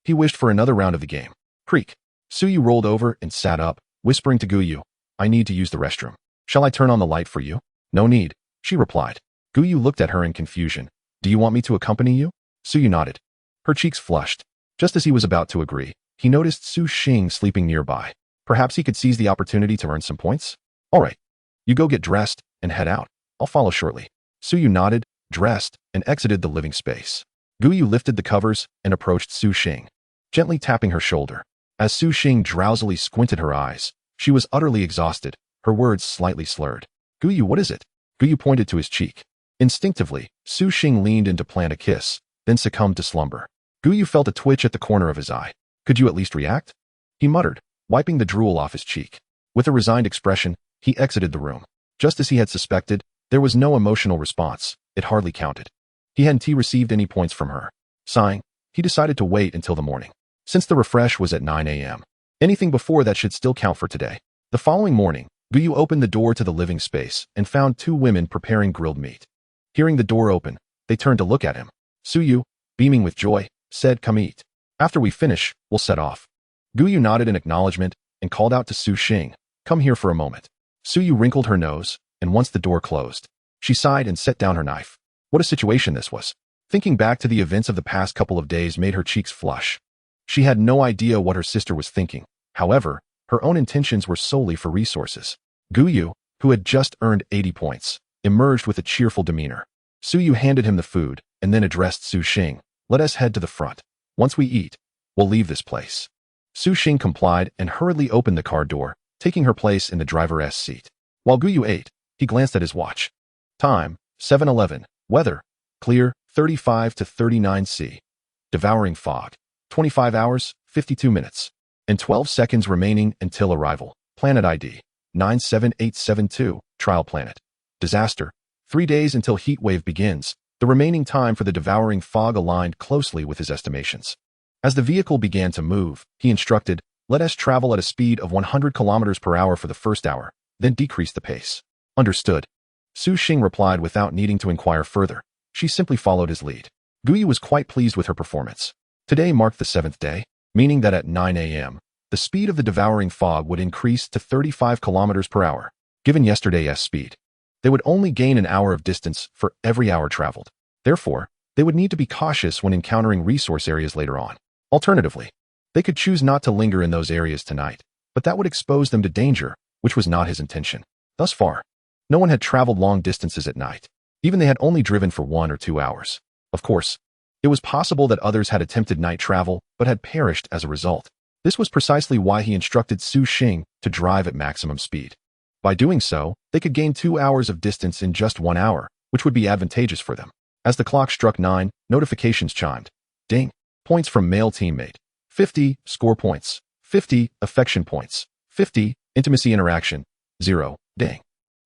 He wished for another round of the game. Creak. Su Yu rolled over and sat up, whispering to Gu Yu, I need to use the restroom. Shall I turn on the light for you? No need, she replied. Gu Yu looked at her in confusion. Do you want me to accompany you? Su Yu nodded. Her cheeks flushed. Just as he was about to agree, he noticed Su Xing sleeping nearby. Perhaps he could seize the opportunity to earn some points? All right. You go get dressed and head out. I'll follow shortly. Su Yu nodded, dressed, and exited the living space. Gu Yu lifted the covers and approached Su Xing, gently tapping her shoulder. As Su Xing drowsily squinted her eyes, she was utterly exhausted, her words slightly slurred. Gu Yu, what is it? Gu Yu pointed to his cheek. Instinctively, Su Xing leaned in to plant a kiss, then succumbed to slumber. Gu Yu felt a twitch at the corner of his eye. Could you at least react? He muttered, wiping the drool off his cheek. With a resigned expression, he exited the room. Just as he had suspected, there was no emotional response. It hardly counted. He hadn't received any points from her. Sighing, he decided to wait until the morning. Since the refresh was at 9 a.m., anything before that should still count for today. The following morning, Gu Yu opened the door to the living space and found 2 women preparing grilled meat. Hearing the door open, they turned to look at him. Su Yu, beaming with joy, said, come eat. After we finish, we'll set off. Gu Yu nodded in acknowledgement and called out to Su Xing, come here for a moment. Su Yu wrinkled her nose, and once the door closed, she sighed and set down her knife. What a situation this was. Thinking back to the events of the past couple of days made her cheeks flush. She had no idea what her sister was thinking. However, her own intentions were solely for resources. Gu Yu, who had just earned 80 points, emerged with a cheerful demeanor. Su Yu handed him the food and then addressed Su Xing. Let us head to the front. Once we eat, we'll leave this place. Su Xing complied and hurriedly opened the car door, taking her place in the driver's seat. While Gu Yu ate, he glanced at his watch. Time, 7:11. Weather, clear, 35 to 39 C. Devouring fog, 25 hours, 52 minutes, and 12 seconds remaining until arrival. Planet ID, 97872, Trial Planet. Disaster, 3 days until heat wave begins. The remaining time for the devouring fog aligned closely with his estimations. As the vehicle began to move, he instructed, let us travel at a speed of 100 kilometers per hour for the first hour, then decrease the pace. Understood. Su Xing replied without needing to inquire further. She simply followed his lead. Gu Yu was quite pleased with her performance. Today marked the 7th day, meaning that at 9 a.m., the speed of the devouring fog would increase to 35 kilometers per hour. Given yesterday's speed, they would only gain an hour of distance for every hour traveled. Therefore, they would need to be cautious when encountering resource areas later on. Alternatively, they could choose not to linger in those areas tonight, but that would expose them to danger, which was not his intention. Thus far, no one had traveled long distances at night. Even they had only driven for 1 or 2 hours. Of course, It was possible that others had attempted night travel, but had perished as a result. This was precisely why he instructed Su Xing to drive at maximum speed. By doing so, they could gain 2 hours of distance in just 1 hour, which would be advantageous for them. As the clock struck 9, notifications chimed. Ding. Points from male teammate. 50, score points. 50, affection points. 50, intimacy interaction. 0, ding.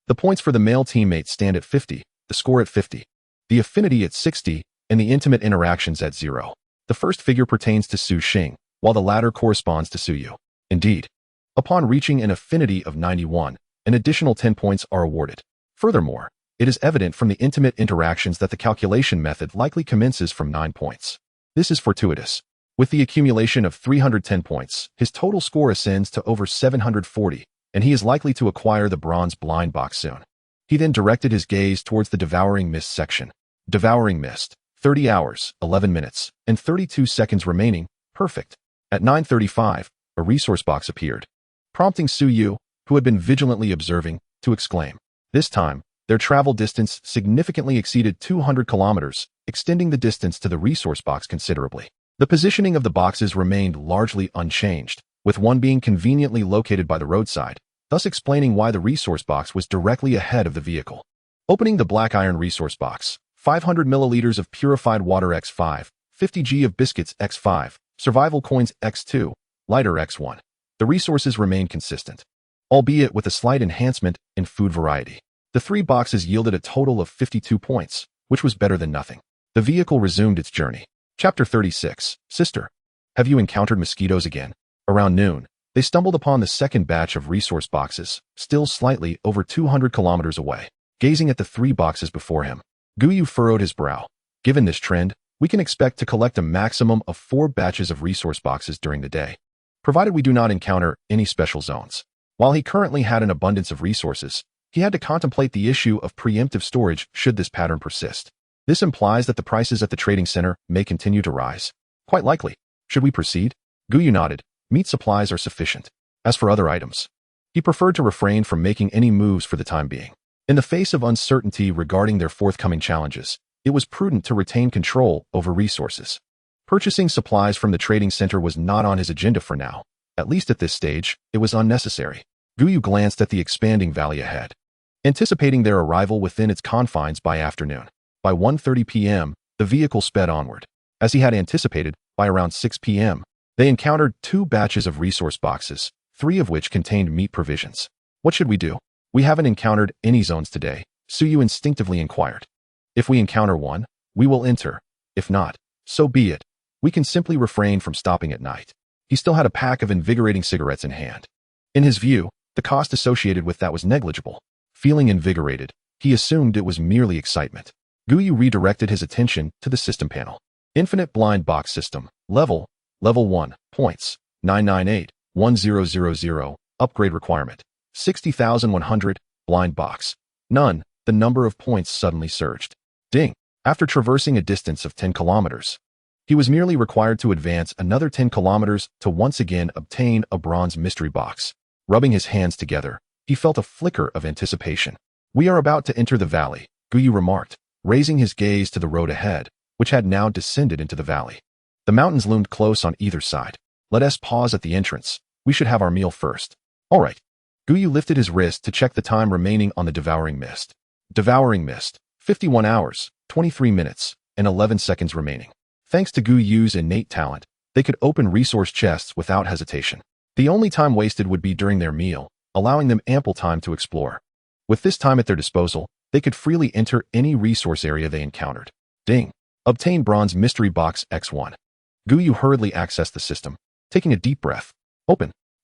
The points for the male teammate stand at 50, the score at 50, the affinity at 60, and the intimate interactions at 0. The first figure pertains to Su Xing, while the latter corresponds to Su Yu. Indeed, upon reaching an affinity of 91, an additional 10 points are awarded. Furthermore, it is evident from the intimate interactions that the calculation method likely commences from 9 points. This is fortuitous. With the accumulation of 310 points, his total score ascends to over 740, and he is likely to acquire the bronze blind box soon. He then directed his gaze towards the Devouring Mist section. Devouring Mist, 30 hours, 11 minutes, and 32 seconds remaining, perfect. At 9:35, a resource box appeared, prompting Su Yu, who had been vigilantly observing, to exclaim. This time, their travel distance significantly exceeded 200 kilometers, extending the distance to the resource box considerably. The positioning of the boxes remained largely unchanged, with one being conveniently located by the roadside, thus explaining why the resource box was directly ahead of the vehicle. Opening the black iron resource box, 500 milliliters of purified water X5, 50 g of biscuits X5, survival coins X2, lighter X1. The resources remained consistent, albeit with a slight enhancement in food variety. The 3 boxes yielded a total of 52 points, which was better than nothing. The vehicle resumed its journey. Chapter 36, Sister. Have you encountered mosquitoes again? Around noon, they stumbled upon the second batch of resource boxes, still slightly over 200 kilometers away. Gazing at the 3 boxes before him, Gu Yu furrowed his brow. Given this trend, we can expect to collect a maximum of 4 batches of resource boxes during the day, provided we do not encounter any special zones. While he currently had an abundance of resources, he had to contemplate the issue of preemptive storage should this pattern persist. This implies that the prices at the trading center may continue to rise. Quite likely. Should we proceed? Gu Yu nodded. Meat supplies are sufficient. As for other items, he preferred to refrain from making any moves for the time being. In the face of uncertainty regarding their forthcoming challenges, it was prudent to retain control over resources. Purchasing supplies from the trading center was not on his agenda for now. At least at this stage, it was unnecessary. Gu Yu glanced at the expanding valley ahead, anticipating their arrival within its confines by afternoon. By 1:30 p.m., the vehicle sped onward. As he had anticipated, by around 6 p.m., they encountered 2 batches of resource boxes, 3 of which contained meat provisions. What should we do? We haven't encountered any zones today, Su Yu instinctively inquired. If we encounter one, we will enter. If not, so be it. We can simply refrain from stopping at night. He still had a pack of invigorating cigarettes in hand. In his view, the cost associated with that was negligible. Feeling invigorated, he assumed it was merely excitement. Gu Yu redirected his attention to the system panel. Infinite blind box system. Level 1. Points. 998. 1000. Upgrade requirement. 60,100. Blind box. None. The number of points suddenly surged. Ding. After traversing a distance of 10 kilometers, he was merely required to advance another 10 kilometers to once again obtain a bronze mystery box. Rubbing his hands together, he felt a flicker of anticipation. We are about to enter the valley, Gu Yu remarked, raising his gaze to the road ahead, which had now descended into the valley. The mountains loomed close on either side. Let us pause at the entrance. We should have our meal first. All right. Gu Yu lifted his wrist to check the time remaining on the Devouring Mist. Devouring Mist. 51 hours, 23 minutes, and 11 seconds remaining. Thanks to Gu Yu's innate talent, they could open resource chests without hesitation. The only time wasted would be during their meal, allowing them ample time to explore. With this time at their disposal, they could freely enter any resource area they encountered. Ding. Obtain Bronze Mystery Box X1. Gu Yu hurriedly accessed the system, taking a deep breath.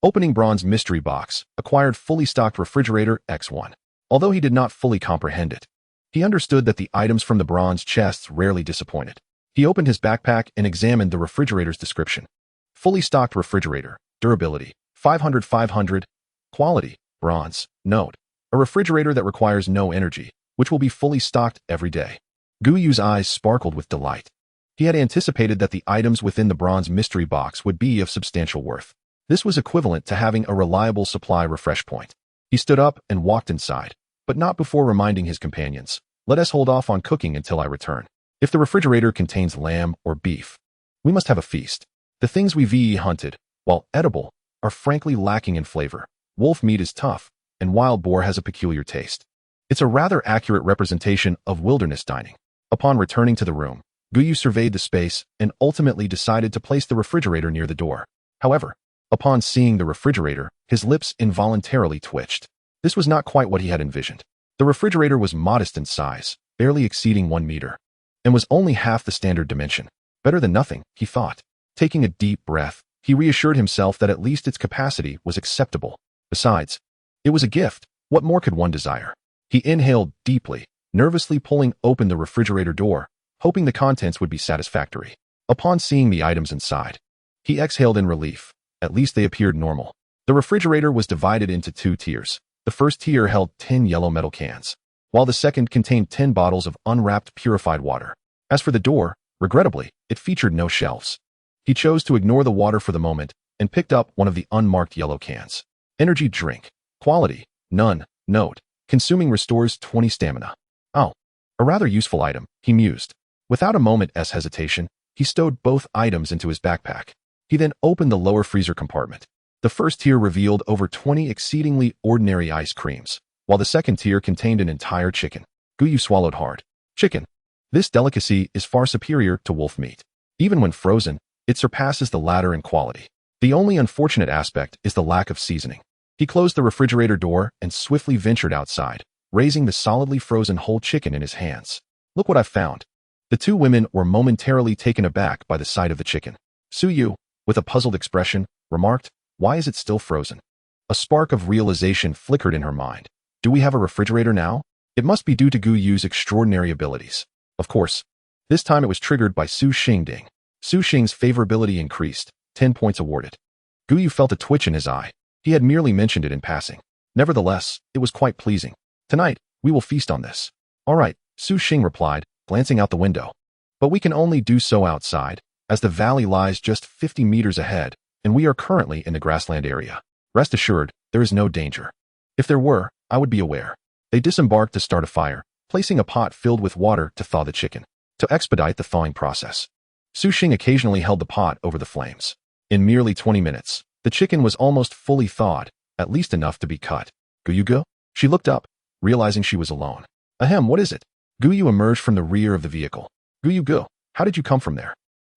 Opening Bronze Mystery Box, acquired fully stocked refrigerator X1. Although he did not fully comprehend it, he understood that the items from the bronze chests rarely disappointed. He opened his backpack and examined the refrigerator's description. Fully stocked refrigerator. Durability. 500/500. Quality. Bronze. Note. A refrigerator that requires no energy, which will be fully stocked every day. Gu Yu's eyes sparkled with delight. He had anticipated that the items within the bronze mystery box would be of substantial worth. This was equivalent to having a reliable supply refresh point. He stood up and walked inside, but not before reminding his companions, "Let us hold off on cooking until I return." If the refrigerator contains lamb or beef, we must have a feast. The things we hunted, while edible, are frankly lacking in flavor. Wolf meat is tough, and wild boar has a peculiar taste. It's a rather accurate representation of wilderness dining. Upon returning to the room, Gu Yu surveyed the space and ultimately decided to place the refrigerator near the door. However, upon seeing the refrigerator, his lips involuntarily twitched. This was not quite what he had envisioned. The refrigerator was modest in size, barely exceeding 1 meter, and was only half the standard dimension. Better than nothing, he thought. Taking a deep breath, he reassured himself that at least its capacity was acceptable. Besides, it was a gift. What more could one desire? He inhaled deeply, nervously pulling open the refrigerator door, hoping the contents would be satisfactory. Upon seeing the items inside, he exhaled in relief. At least they appeared normal. The refrigerator was divided into 2 tiers. The first tier held 10 yellow metal cans, while the second contained 10 bottles of unwrapped purified water. As for the door, regrettably, it featured no shelves. He chose to ignore the water for the moment and picked up one of the unmarked yellow cans. Energy drink. Quality, none. Note, consuming restores 20 stamina. Oh, a rather useful item, he mused. Without a moment's hesitation, he stowed both items into his backpack. He then opened the lower freezer compartment. The first tier revealed over 20 exceedingly ordinary ice creams, while the second tier contained an entire chicken. Gu Yu swallowed hard. Chicken. This delicacy is far superior to wolf meat. Even when frozen, it surpasses the latter in quality. The only unfortunate aspect is the lack of seasoning. He closed the refrigerator door and swiftly ventured outside, raising the solidly frozen whole chicken in his hands. Look what I've found. The 2 women were momentarily taken aback by the sight of the chicken. Su Yu, with a puzzled expression, remarked, "Why is it still frozen?" A spark of realization flickered in her mind. Do we have a refrigerator now? It must be due to Gu Yu's extraordinary abilities. Of course, this time it was triggered by Su Xingding. Su Xing's favorability increased, 10 points awarded. Gu Yu felt a twitch in his eye. He had merely mentioned it in passing. Nevertheless, it was quite pleasing. Tonight, we will feast on this. All right, Su Xing replied, glancing out the window. But we can only do so outside, as the valley lies just 50 meters ahead, and we are currently in the grassland area. Rest assured, there is no danger. If there were, I would be aware. They disembarked to start a fire, placing a pot filled with water to thaw the chicken. To expedite the thawing process, Su Xing occasionally held the pot over the flames. In merely 20 minutes, the chicken was almost fully thawed, at least enough to be cut. Gu Yu go? She looked up, realizing she was alone. Ahem, what is it? Gu Yu emerged from the rear of the vehicle. Gu Yu go, how did you come from there?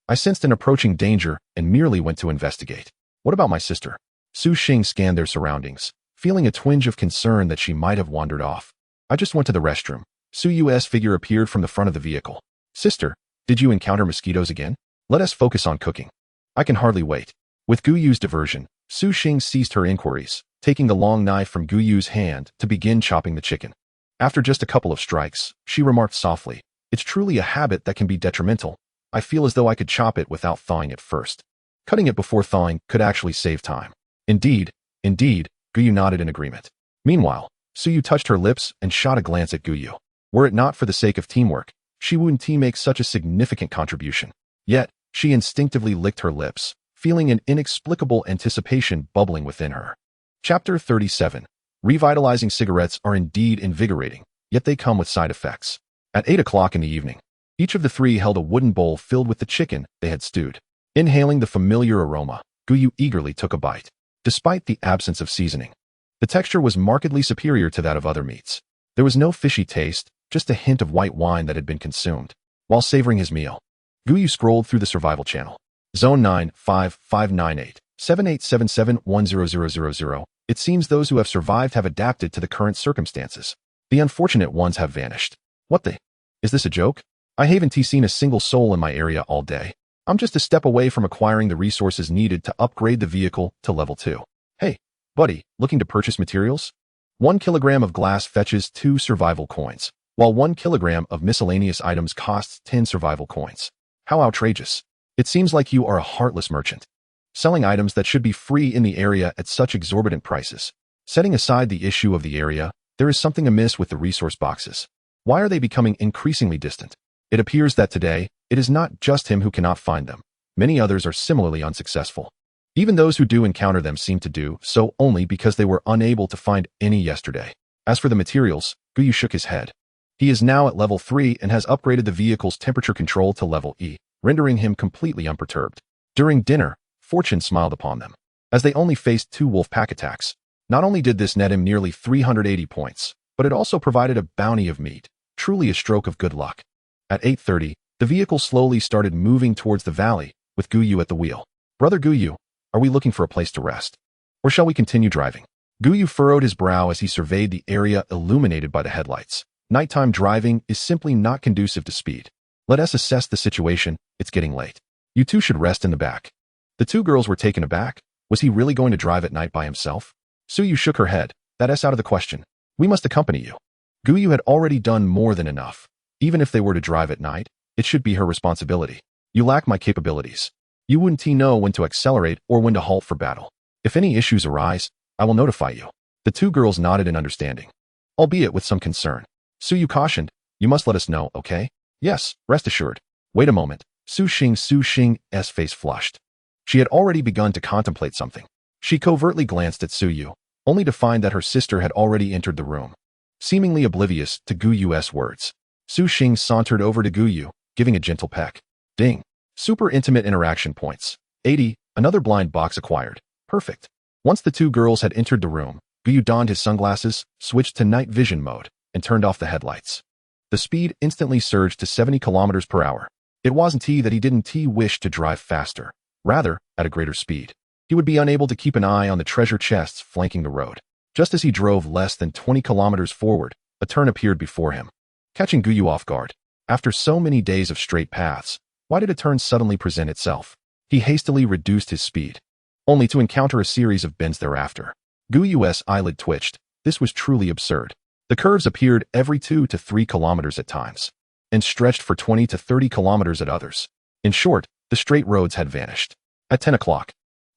I sensed an approaching danger and merely went to investigate. What about my sister? Su Xing scanned their surroundings, feeling a twinge of concern that she might have wandered off. I just went to the restroom. Su Yu's figure appeared from the front of the vehicle. Sister, did you encounter mosquitoes again? Let us focus on cooking. I can hardly wait. With Gu Yu's diversion, Su Xing ceased her inquiries, taking the long knife from Gu Yu's hand to begin chopping the chicken. After just a couple of strikes, she remarked softly, "It's truly a habit that can be detrimental. I feel as though I could chop it without thawing it first. Cutting it before thawing could actually save time." Indeed, Gu Yu nodded in agreement. Meanwhile, Su Yu touched her lips and shot a glance at Gu Yu. Were it not for the sake of teamwork, she wouldn't make such a significant contribution. Yet, she instinctively licked her lips, feeling an inexplicable anticipation bubbling within her. Chapter 37. Revitalizing cigarettes are indeed invigorating, yet they come with side effects. At 8 o'clock in the evening, each of the 3 held a wooden bowl filled with the chicken they had stewed. Inhaling the familiar aroma, Gu Yu eagerly took a bite. Despite the absence of seasoning, the texture was markedly superior to that of other meats. There was no fishy taste, just a hint of white wine that had been consumed. While savoring his meal, Gu Yu scrolled through the survival channel. Zone 9559878771000. It seems those who have survived have adapted to the current circumstances. The unfortunate ones have vanished. What the? Is this a joke? I haven't seen a single soul in my area all day. I'm just a step away from acquiring the resources needed to upgrade the vehicle to level 2. Hey, buddy, looking to purchase materials? 1 kilogram of glass fetches 2 survival coins, while 1 kilogram of miscellaneous items costs 10 survival coins. How outrageous. It seems like you are a heartless merchant, selling items that should be free in the area at such exorbitant prices. Setting aside the issue of the area, there is something amiss with the resource boxes. Why are they becoming increasingly distant? It appears that today, it is not just him who cannot find them. Many others are similarly unsuccessful. Even those who do encounter them seem to do so only because they were unable to find any yesterday. As for the materials, Gu Yu shook his head. He is now at level 3 and has upgraded the vehicle's temperature control to level E, rendering him completely unperturbed. During dinner, fortune smiled upon them. As they only faced 2 wolf pack attacks, not only did this net him nearly 380 points, but it also provided a bounty of meat, truly a stroke of good luck. At 8:30, the vehicle slowly started moving towards the valley, with Gu Yu at the wheel. Brother Gu Yu, are we looking for a place to rest? Or shall we continue driving? Gu Yu furrowed his brow as he surveyed the area illuminated by the headlights. Nighttime driving is simply not conducive to speed. Let us assess the situation, it's getting late. You two should rest in the back. The 2 girls were taken aback. Was he really going to drive at night by himself? Su Yu shook her head. That's out of the question. We must accompany you. Gu Yu had already done more than enough. Even if they were to drive at night, it should be her responsibility. You lack my capabilities. You wouldn't know when to accelerate or when to halt for battle. If any issues arise, I will notify you. The 2 girls nodded in understanding, albeit with some concern. Su Yu cautioned, you must let us know, okay? Yes, rest assured. Wait a moment. Su Xing's face flushed. She had already begun to contemplate something. She covertly glanced at Su Yu, only to find that her sister had already entered the room. Seemingly oblivious to Gu Yu's words, Su Xing sauntered over to Gu Yu, giving a gentle peck. Ding. Super intimate interaction points. 80, another blind box acquired. Perfect. Once the 2 girls had entered the room, Gu Yu donned his sunglasses, switched to night vision mode, and turned off the headlights. The speed instantly surged to 70 kilometers per hour. It wasn't that he didn't wish to drive faster. Rather, at a greater speed. He would be unable to keep an eye on the treasure chests flanking the road. Just as he drove less than 20 kilometers forward, a turn appeared before him, catching Gu Yu off guard. After so many days of straight paths, why did a turn suddenly present itself? He hastily reduced his speed, only to encounter a series of bends thereafter. Gu Yu's eyelid twitched. This was truly absurd. The curves appeared every 2 to 3 kilometers at times, and stretched for 20 to 30 kilometers at others. In short, the straight roads had vanished. At 10 o'clock,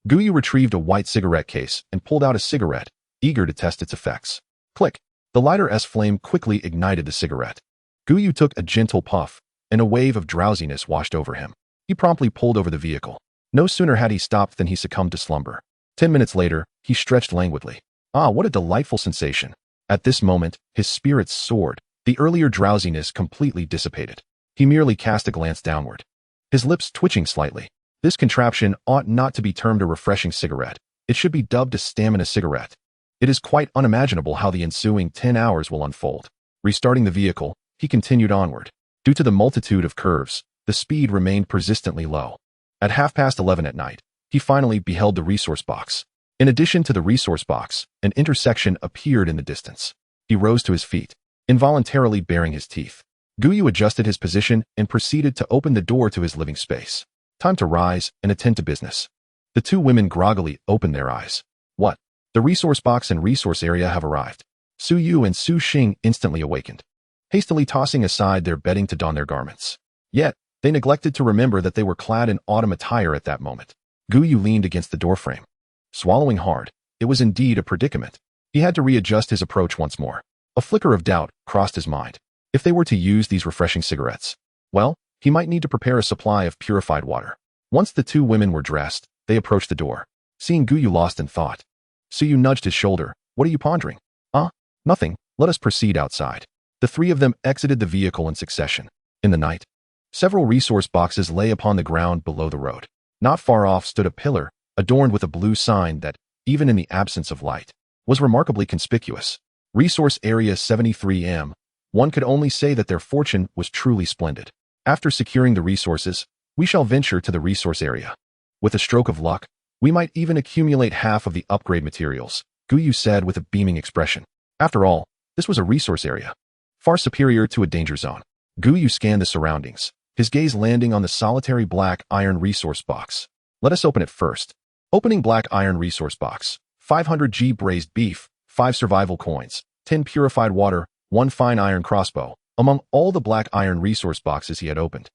Gu Yu retrieved a white cigarette case and pulled out a cigarette, eager to test its effects. Click. The lighter's flame quickly ignited the cigarette. Gu Yu took a gentle puff, and a wave of drowsiness washed over him. He promptly pulled over the vehicle. No sooner had he stopped than he succumbed to slumber. 10 minutes later, he stretched languidly. Ah, what a delightful sensation. At this moment, his spirits soared. The earlier drowsiness completely dissipated. He merely cast a glance downward, his lips twitching slightly. This contraption ought not to be termed a refreshing cigarette. It should be dubbed a stamina cigarette. It is quite unimaginable how the ensuing 10 hours will unfold. Restarting the vehicle, he continued onward. Due to the multitude of curves, the speed remained persistently low. At 11:30 at night, he finally beheld the resource box. In addition to the resource box, an intersection appeared in the distance. He rose to his feet, involuntarily baring his teeth. Gu Yu adjusted his position and proceeded to open the door to his living space. Time to rise and attend to business. The 2 women groggily opened their eyes. What? The resource box and resource area have arrived. Su Yu and Su Xing instantly awakened, hastily tossing aside their bedding to don their garments. Yet, they neglected to remember that they were clad in autumn attire at that moment. Gu Yu leaned against the doorframe, swallowing hard. It was indeed a predicament. He had to readjust his approach once more. A flicker of doubt crossed his mind. If they were to use these refreshing cigarettes, well, he might need to prepare a supply of purified water. Once the 2 women were dressed, they approached the door. Seeing Gu Yu lost in thought, Su Yu nudged his shoulder. What are you pondering? Nothing. Let us proceed outside. The 3 of them exited the vehicle in succession. In the night, several resource boxes lay upon the ground below the road. Not far off stood a pillar, adorned with a blue sign that, even in the absence of light, was remarkably conspicuous. Resource Area 73M. One could only say that their fortune was truly splendid. After securing the resources, we shall venture to the resource area. With a stroke of luck, we might even accumulate half of the upgrade materials, Gu Yu said with a beaming expression. After all, this was a resource area, far superior to a danger zone. Gu Yu scanned the surroundings, his gaze landing on the solitary black iron resource box. Let us open it first. Opening black iron resource box. 500G braised beef, 5 survival coins, 10 purified water, 1 fine iron crossbow. Among all the black iron resource boxes he had opened,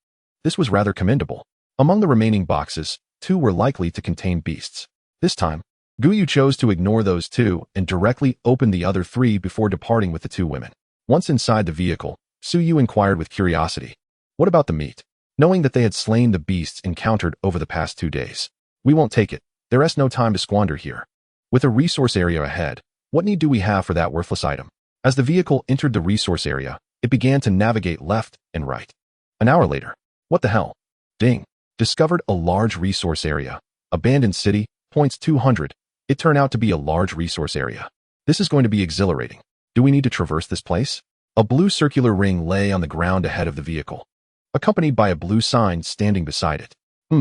this was rather commendable. Among the remaining boxes, 2 were likely to contain beasts. This time, Gu Yu chose to ignore those 2 and directly opened the other 3 before departing with the 2 women. Once inside the vehicle, Su Yu inquired with curiosity, what about the meat? Knowing that they had slain the beasts encountered over the past 2 days. We won't take it. There is no time to squander here. With a resource area ahead, what need do we have for that worthless item? As the vehicle entered the resource area, It began to navigate left and right. An hour later. What the hell? Ding. Discovered a large resource area. Abandoned city, points 200. It turned out to be a large resource area. This is going to be exhilarating. Do we need to traverse this place? A blue circular ring lay on the ground ahead of the vehicle, accompanied by a blue sign standing beside it.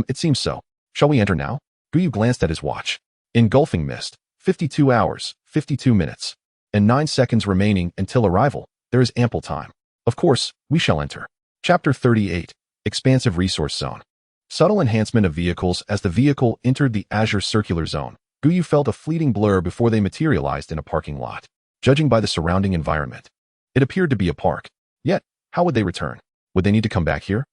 It seems so. Shall we enter now? Gu Yu glanced at his watch. Engulfing mist. 52 hours, 52 minutes, and 9 seconds remaining until arrival. There is ample time. Of course, we shall enter. Chapter 38. Expansive Resource Zone. Subtle enhancement of vehicles. As the vehicle entered the azure circular zone, Gu Yu felt a fleeting blur before they materialized in a parking lot. Judging by the surrounding environment, it appeared to be a park. Yet, how would they return? Would they need to come back here?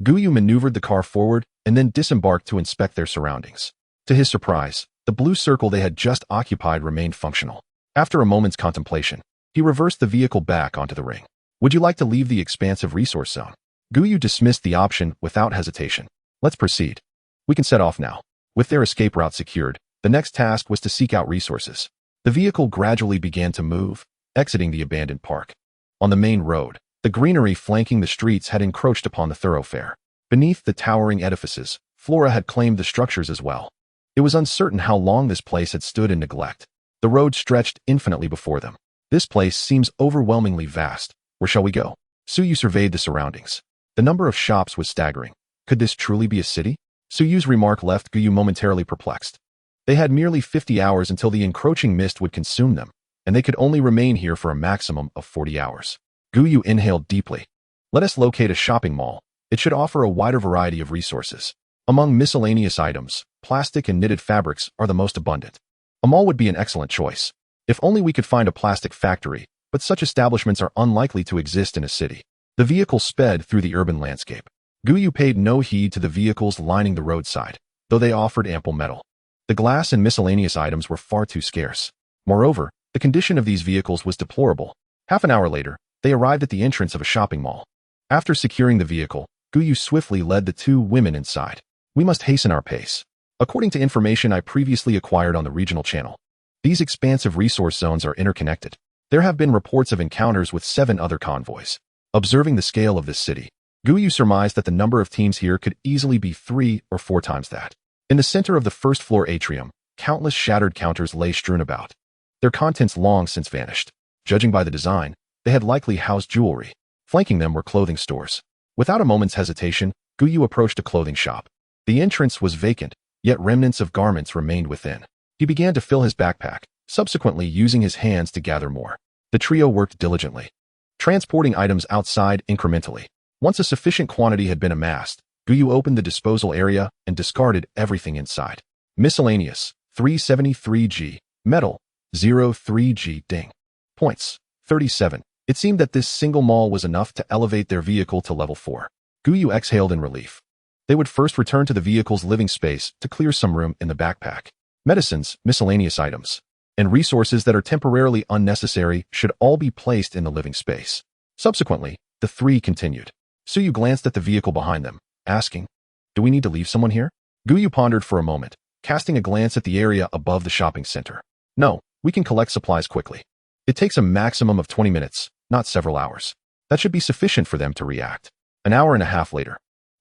Gu Yu maneuvered the car forward and then disembarked to inspect their surroundings. To his surprise, the blue circle they had just occupied remained functional. After a moment's contemplation, he reversed the vehicle back onto the ring. Would you like to leave the expansive resource zone? Gu Yu dismissed the option without hesitation. Let's proceed. We can set off now. With their escape route secured, the next task was to seek out resources. The vehicle gradually began to move, exiting the abandoned park. On the main road, the greenery flanking the streets had encroached upon the thoroughfare. Beneath the towering edifices, flora had claimed the structures as well. It was uncertain how long this place had stood in neglect. The road stretched infinitely before them. This place seems overwhelmingly vast. Where shall we go? Su Yu surveyed the surroundings. The number of shops was staggering. Could this truly be a city? Su Yu's remark left Gu Yu momentarily perplexed. They had merely 50 hours until the encroaching mist would consume them, and they could only remain here for a maximum of 40 hours. Gu Yu inhaled deeply. Let us locate a shopping mall. It should offer a wider variety of resources. Among miscellaneous items, plastic and knitted fabrics are the most abundant. A mall would be an excellent choice. If only we could find a plastic factory, but such establishments are unlikely to exist in a city. The vehicle sped through the urban landscape. Gu Yu paid no heed to the vehicles lining the roadside, though they offered ample metal. The glass and miscellaneous items were far too scarce. Moreover, the condition of these vehicles was deplorable. Half an hour later, they arrived at the entrance of a shopping mall. After securing the vehicle, Gu Yu swiftly led the two women inside. We must hasten our pace. According to information I previously acquired on the regional channel, these expansive resource zones are interconnected. There have been reports of encounters with 7 other convoys. Observing the scale of this city, Gu Yu surmised that the number of teams here could easily be 3 or 4 times that. In the center of the first floor atrium, countless shattered counters lay strewn about. Their contents long since vanished. Judging by the design, they had likely housed jewelry. Flanking them were clothing stores. Without a moment's hesitation, Gu Yu approached a clothing shop. The entrance was vacant, yet remnants of garments remained within. He began to fill his backpack, subsequently using his hands to gather more. The trio worked diligently, transporting items outside incrementally. Once a sufficient quantity had been amassed, Gu Yu opened the disposal area and discarded everything inside. Miscellaneous, 373G. Metal, 03G. Ding. Points, 37. It seemed that this single mall was enough to elevate their vehicle to level 4. Gu Yu exhaled in relief. They would first return to the vehicle's living space to clear some room in the backpack. Medicines, miscellaneous items, and resources that are temporarily unnecessary should all be placed in the living space. Subsequently, the three continued. Su Yu glanced at the vehicle behind them, asking, "Do we need to leave someone here?" Gu Yu pondered for a moment, casting a glance at the area above the shopping center. "No, we can collect supplies quickly. It takes a maximum of 20 minutes, not several hours. That should be sufficient for them to react." An hour and a half later,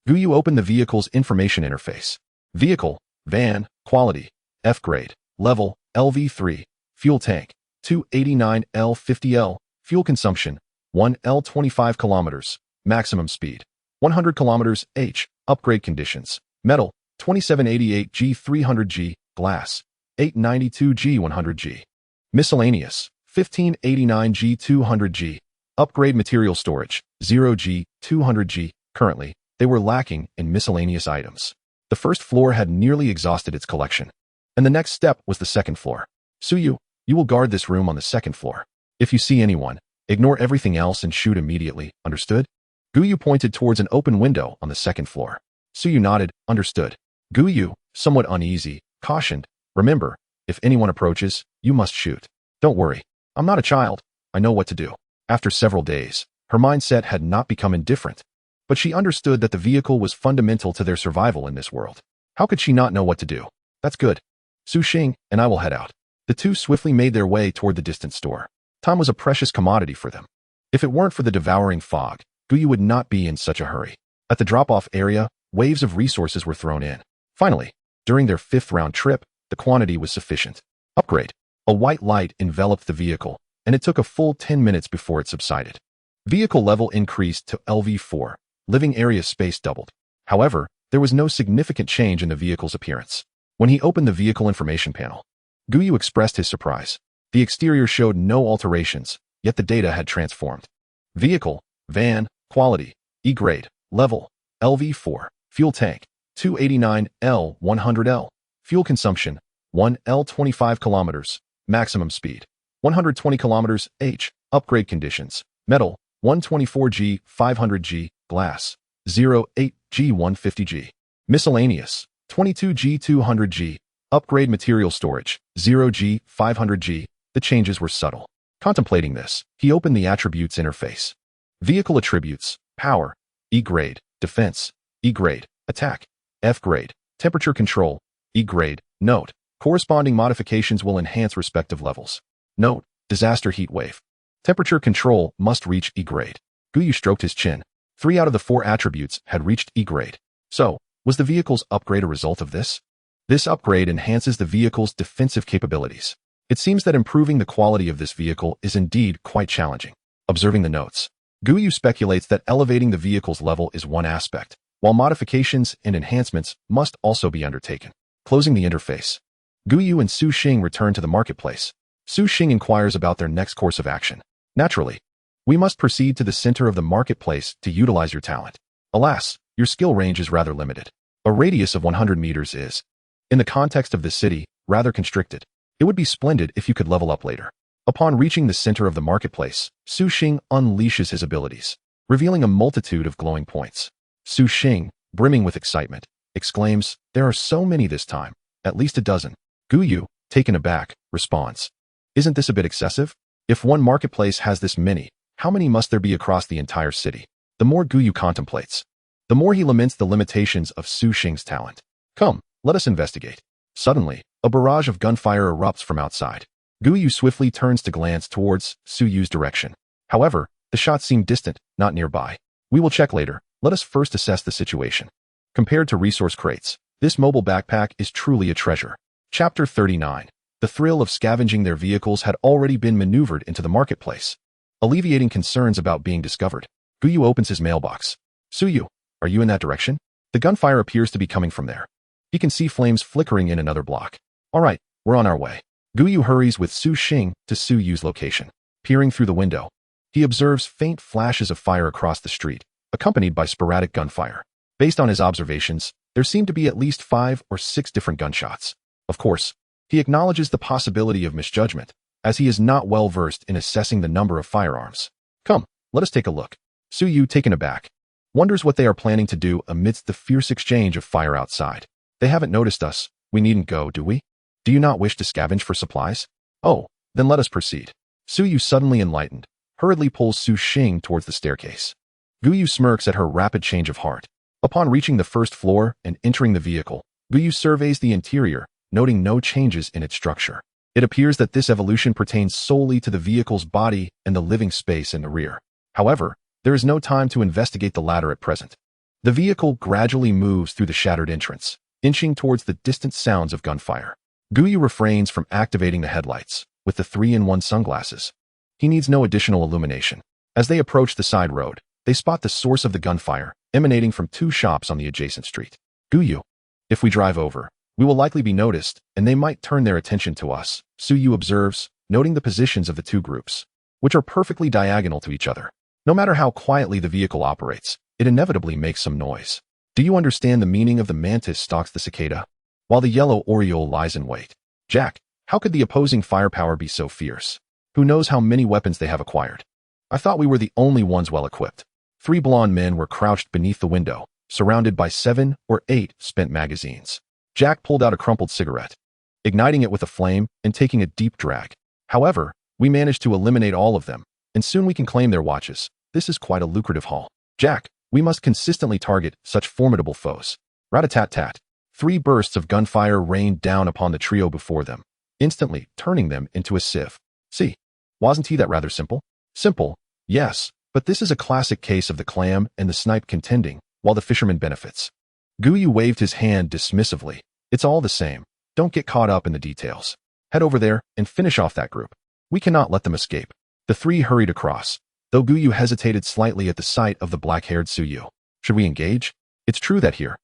Gu Yu opened the vehicle's information interface. Vehicle, van, quality, F grade, level, LV3, fuel tank, 289 L50L, fuel consumption, 1 L 25 kilometers, maximum speed, 100 kilometers H, upgrade conditions, metal, 2788G 300G, glass, 892G 100G, miscellaneous, 1589G 200G, upgrade material storage, 0G 200G. Currently, they were lacking in miscellaneous items. The first floor had nearly exhausted its collection, and the next step was the second floor. Su Yu, you will guard this room on the second floor. If you see anyone, ignore everything else and shoot immediately, understood? Gu Yu pointed towards an open window on the second floor. Su Yu nodded, understood. Gu Yu, somewhat uneasy, cautioned, remember, if anyone approaches, you must shoot. Don't worry, I'm not a child, I know what to do. After several days, her mindset had not become indifferent, but she understood that the vehicle was fundamental to their survival in this world. How could she not know what to do? That's good. Su Xing and I will head out. The two swiftly made their way toward the distant store. Time was a precious commodity for them. If it weren't for the devouring fog, Gu Yu would not be in such a hurry. At the drop-off area, waves of resources were thrown in. Finally, during their 5th round trip, the quantity was sufficient. Upgrade. A white light enveloped the vehicle, and it took a full 10 minutes before it subsided. Vehicle level increased to LV4. Living area space doubled. However, there was no significant change in the vehicle's appearance. When he opened the vehicle information panel, Gu Yu expressed his surprise. The exterior showed no alterations, yet the data had transformed. Vehicle, van, quality, E-grade, level, LV4, fuel tank, 289L 100L, fuel consumption, 1L 25 kilometers, maximum speed, 120 kilometers h, upgrade conditions, metal, 124G 500G, glass, 08G 150G, miscellaneous, 22G 200G, upgrade material storage, 0G 500G. The changes were subtle. Contemplating this, he opened the attributes interface. Vehicle attributes, power, E-grade, defense, E-grade, attack, F-grade, temperature control, E-grade, note, corresponding modifications will enhance respective levels. Note, disaster heat wave. Temperature control must reach E-grade. Gu Yu stroked his chin. 3 out of the 4 attributes had reached E-grade. So, was the vehicle's upgrade a result of this? This upgrade enhances the vehicle's defensive capabilities. It seems that improving the quality of this vehicle is indeed quite challenging. Observing the notes, Gu Yu speculates that elevating the vehicle's level is one aspect, while modifications and enhancements must also be undertaken. Closing the interface, Gu Yu and Su Xing return to the marketplace. Su Xing inquires about their next course of action. Naturally, we must proceed to the center of the marketplace to utilize your talent. Alas, your skill range is rather limited. A radius of 100 meters is, in the context of this city, rather constricted. It would be splendid if you could level up later. Upon reaching the center of the marketplace, Su Xing unleashes his abilities, revealing a multitude of glowing points. Su Xing, brimming with excitement, exclaims, "There are so many this time, at least a dozen." Gu Yu, taken aback, responds, "Isn't this a bit excessive? If one marketplace has this many, how many must there be across the entire city?" The more Gu Yu contemplates, the more he laments the limitations of Su Xing's talent. Come, let us investigate. Suddenly, a barrage of gunfire erupts from outside. Gu Yu swiftly turns to glance towards Su Yu's direction. However, the shots seem distant, not nearby. We will check later. Let us first assess the situation. Compared to resource crates, this mobile backpack is truly a treasure. Chapter 39. The thrill of scavenging their vehicles had already been maneuvered into the marketplace. Alleviating concerns about being discovered, Gu Yu opens his mailbox. Su Yu, are you in that direction? The gunfire appears to be coming from there. He can see flames flickering in another block. All right, we're on our way. Gu Yu hurries with Su Xing to Su Yu's location. Peering through the window, he observes faint flashes of fire across the street, accompanied by sporadic gunfire. Based on his observations, there seem to be at least 5 or 6 different gunshots. Of course, he acknowledges the possibility of misjudgment, as he is not well versed in assessing the number of firearms. Come, let us take a look. Su Yu, taken aback, wonders what they are planning to do amidst the fierce exchange of fire outside. They haven't noticed us. We needn't go, do we? Do you not wish to scavenge for supplies? Oh, then let us proceed. Su Yu, suddenly enlightened, hurriedly pulls Su Xing towards the staircase. Gu Yu smirks at her rapid change of heart. Upon reaching the first floor and entering the vehicle, Gu Yu surveys the interior, noting no changes in its structure. It appears that this evolution pertains solely to the vehicle's body and the living space in the rear. However, there is no time to investigate the latter at present. The vehicle gradually moves through the shattered entrance, inching towards the distant sounds of gunfire. Gu Yu refrains from activating the headlights with the 3-in-1 sunglasses. He needs no additional illumination. As they approach the side road, they spot the source of the gunfire, emanating from 2 shops on the adjacent street. Gu Yu, if we drive over, we will likely be noticed, and they might turn their attention to us, Su Yu observes, noting the positions of the 2 groups, which are perfectly diagonal to each other. No matter how quietly the vehicle operates, it inevitably makes some noise. Do you understand the meaning of the mantis stalks the cicada, while the yellow oriole lies in wait? Jack, how could the opposing firepower be so fierce? Who knows how many weapons they have acquired? I thought we were the only ones well equipped. 3 blonde men were crouched beneath the window, surrounded by 7 or 8 spent magazines. Jack pulled out a crumpled cigarette, igniting it with a flame and taking a deep drag. However, we managed to eliminate all of them, and soon we can claim their watches. This is quite a lucrative haul. Jack, we must consistently target such formidable foes. Rat-a-tat-tat. 3 bursts of gunfire rained down upon the trio before them, instantly turning them into a sieve. See, wasn't he that rather simple? Simple, Yes, but this is a classic case of the clam and the snipe contending, while the fisherman benefits. Gu Yu waved his hand dismissively. It's all the same. Don't get caught up in the details. Head over there and finish off that group. We cannot let them escape. The three hurried across, though Gu Yu hesitated slightly at the sight of the black-haired Su Yu. Should we engage? It's true that here,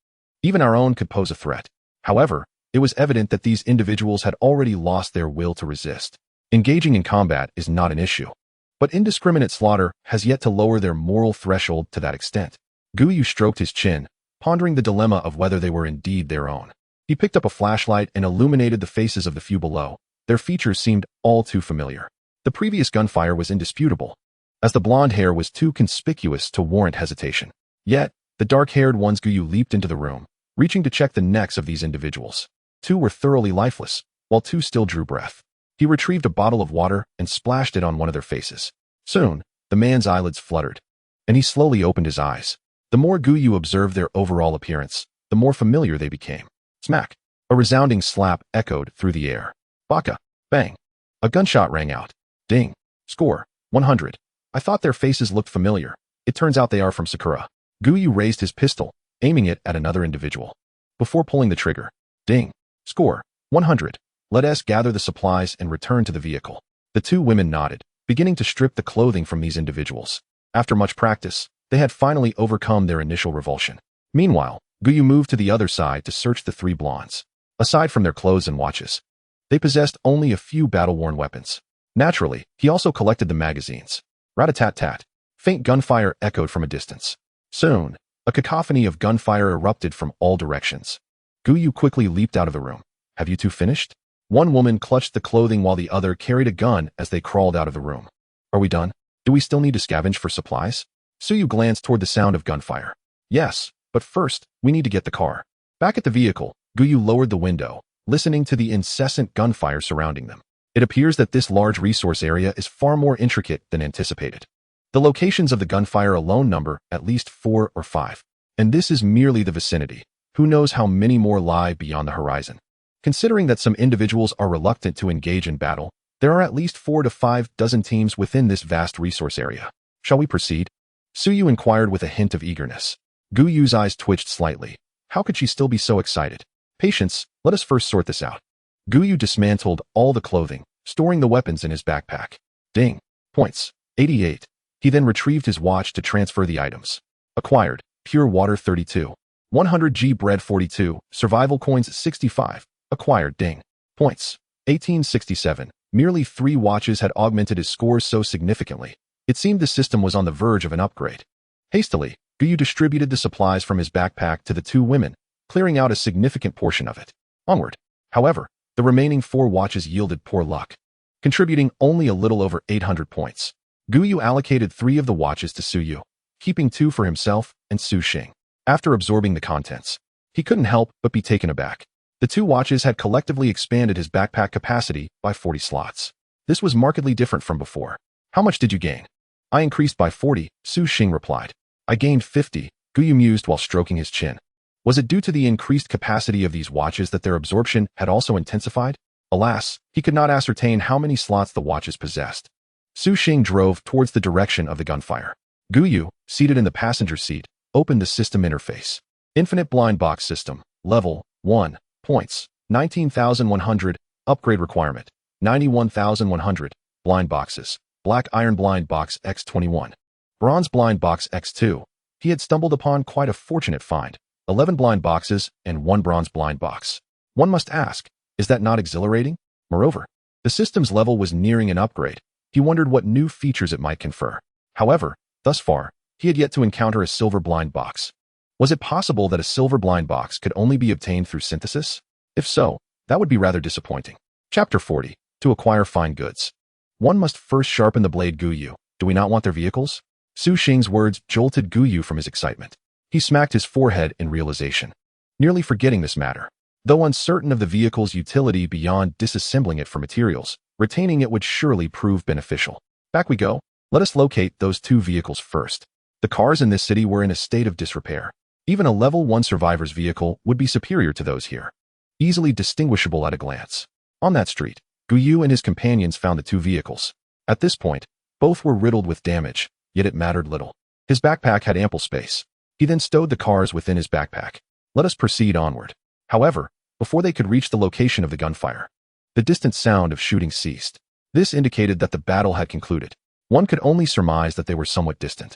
even our own could pose a threat. However, it was evident that these individuals had already lost their will to resist. Engaging in combat is not an issue, but indiscriminate slaughter has yet to lower their moral threshold to that extent. Gu Yu stroked his chin, pondering the dilemma of whether they were indeed their own. He picked up a flashlight and illuminated the faces of the few below. Their features seemed all too familiar. The previous gunfire was indisputable, as the blonde hair was too conspicuous to warrant hesitation. Yet, the dark-haired ones. Gu Yu leaped into the room, reaching to check the necks of these individuals. Two were thoroughly lifeless, while two still drew breath. He retrieved a bottle of water and splashed it on one of their faces. Soon, the man's eyelids fluttered, and he slowly opened his eyes. The more Gu Yu observed their overall appearance, the more familiar they became. Smack! A resounding slap echoed through the air. Baka! Bang! A gunshot rang out. Ding! Score! 100. I thought their faces looked familiar. It turns out they are from Sakura. Gu Yu raised his pistol, aiming it at another individual. Before pulling the trigger. Ding! Score! 100. Let us gather the supplies and return to the vehicle. The two women nodded, beginning to strip the clothing from these individuals. After much practice, they had finally overcome their initial revulsion. Meanwhile, Gu Yu moved to the other side to search the three blondes. Aside from their clothes and watches, they possessed only a few battle-worn weapons. Naturally, he also collected the magazines. Rat-a-tat-tat. Faint gunfire echoed from a distance. Soon, a cacophony of gunfire erupted from all directions. Gu Yu quickly leaped out of the room. Have you two finished? One woman clutched the clothing while the other carried a gun as they crawled out of the room. Are we done? Do we still need to scavenge for supplies? Su Yu glanced toward the sound of gunfire. Yes, but first, we need to get the car. Back at the vehicle, Gu Yu lowered the window, listening to the incessant gunfire surrounding them. It appears that this large resource area is far more intricate than anticipated. The locations of the gunfire alone number at least 4 or 5. And this is merely the vicinity. Who knows how many more lie beyond the horizon? Considering that some individuals are reluctant to engage in battle, there are at least 4 to 5 dozen teams within this vast resource area. Shall we proceed? Su Yu inquired with a hint of eagerness. Gu Yu's eyes twitched slightly. How could she still be so excited? Patience, let us first sort this out. Gu Yu dismantled all the clothing, storing the weapons in his backpack. Ding. Points. 88. He then retrieved his watch to transfer the items. Acquired. Pure water 32. 100G bread 42. Survival coins 65. Acquired. Ding. Points. 1867. Merely 3 watches had augmented his scores so significantly. It seemed the system was on the verge of an upgrade. Hastily, Gu Yu distributed the supplies from his backpack to the 2 women, clearing out a significant portion of it. Onward. However, the remaining 4 watches yielded poor luck, contributing only a little over 800 points. Gu Yu allocated 3 of the watches to Su Yu, keeping 2 for himself and Su Xing. After absorbing the contents, he couldn't help but be taken aback. The 2 watches had collectively expanded his backpack capacity by 40 slots. This was markedly different from before. How much did you gain? I increased by 40, Su Xing replied. I gained 50, Gu Yu mused while stroking his chin. Was it due to the increased capacity of these watches that their absorption had also intensified? Alas, he could not ascertain how many slots the watches possessed. Su Xing drove towards the direction of the gunfire. Gu Yu, seated in the passenger seat, opened the system interface. Infinite blind box system. Level 1. Points. 19,100. Upgrade requirement. 91,100. Blind boxes. Black iron blind box X21. Bronze blind box X2. He had stumbled upon quite a fortunate find. 11 blind boxes and 1 bronze blind box. One must ask, is that not exhilarating? Moreover, the system's level was nearing an upgrade. He wondered what new features it might confer. However, thus far, he had yet to encounter a silver blind box. Was it possible that a silver blind box could only be obtained through synthesis? If so, that would be rather disappointing. Chapter 40. To acquire fine goods. One must first sharpen the blade. Gu Yu. Do we not want their vehicles? Su Xing's words jolted Gu Yu from his excitement. He smacked his forehead in realization, nearly forgetting this matter. Though uncertain of the vehicle's utility beyond disassembling it for materials, retaining it would surely prove beneficial. Back we go. Let us locate those 2 vehicles first. The cars in this city were in a state of disrepair. Even a level 1 survivor's vehicle would be superior to those here, easily distinguishable at a glance. On that street, Gu Yu and his companions found the 2 vehicles. At this point, both were riddled with damage, yet it mattered little. His backpack had ample space. He then stowed the cars within his backpack. Let us proceed onward. However, before they could reach the location of the gunfire, the distant sound of shooting ceased. This indicated that the battle had concluded. One could only surmise that they were somewhat distant,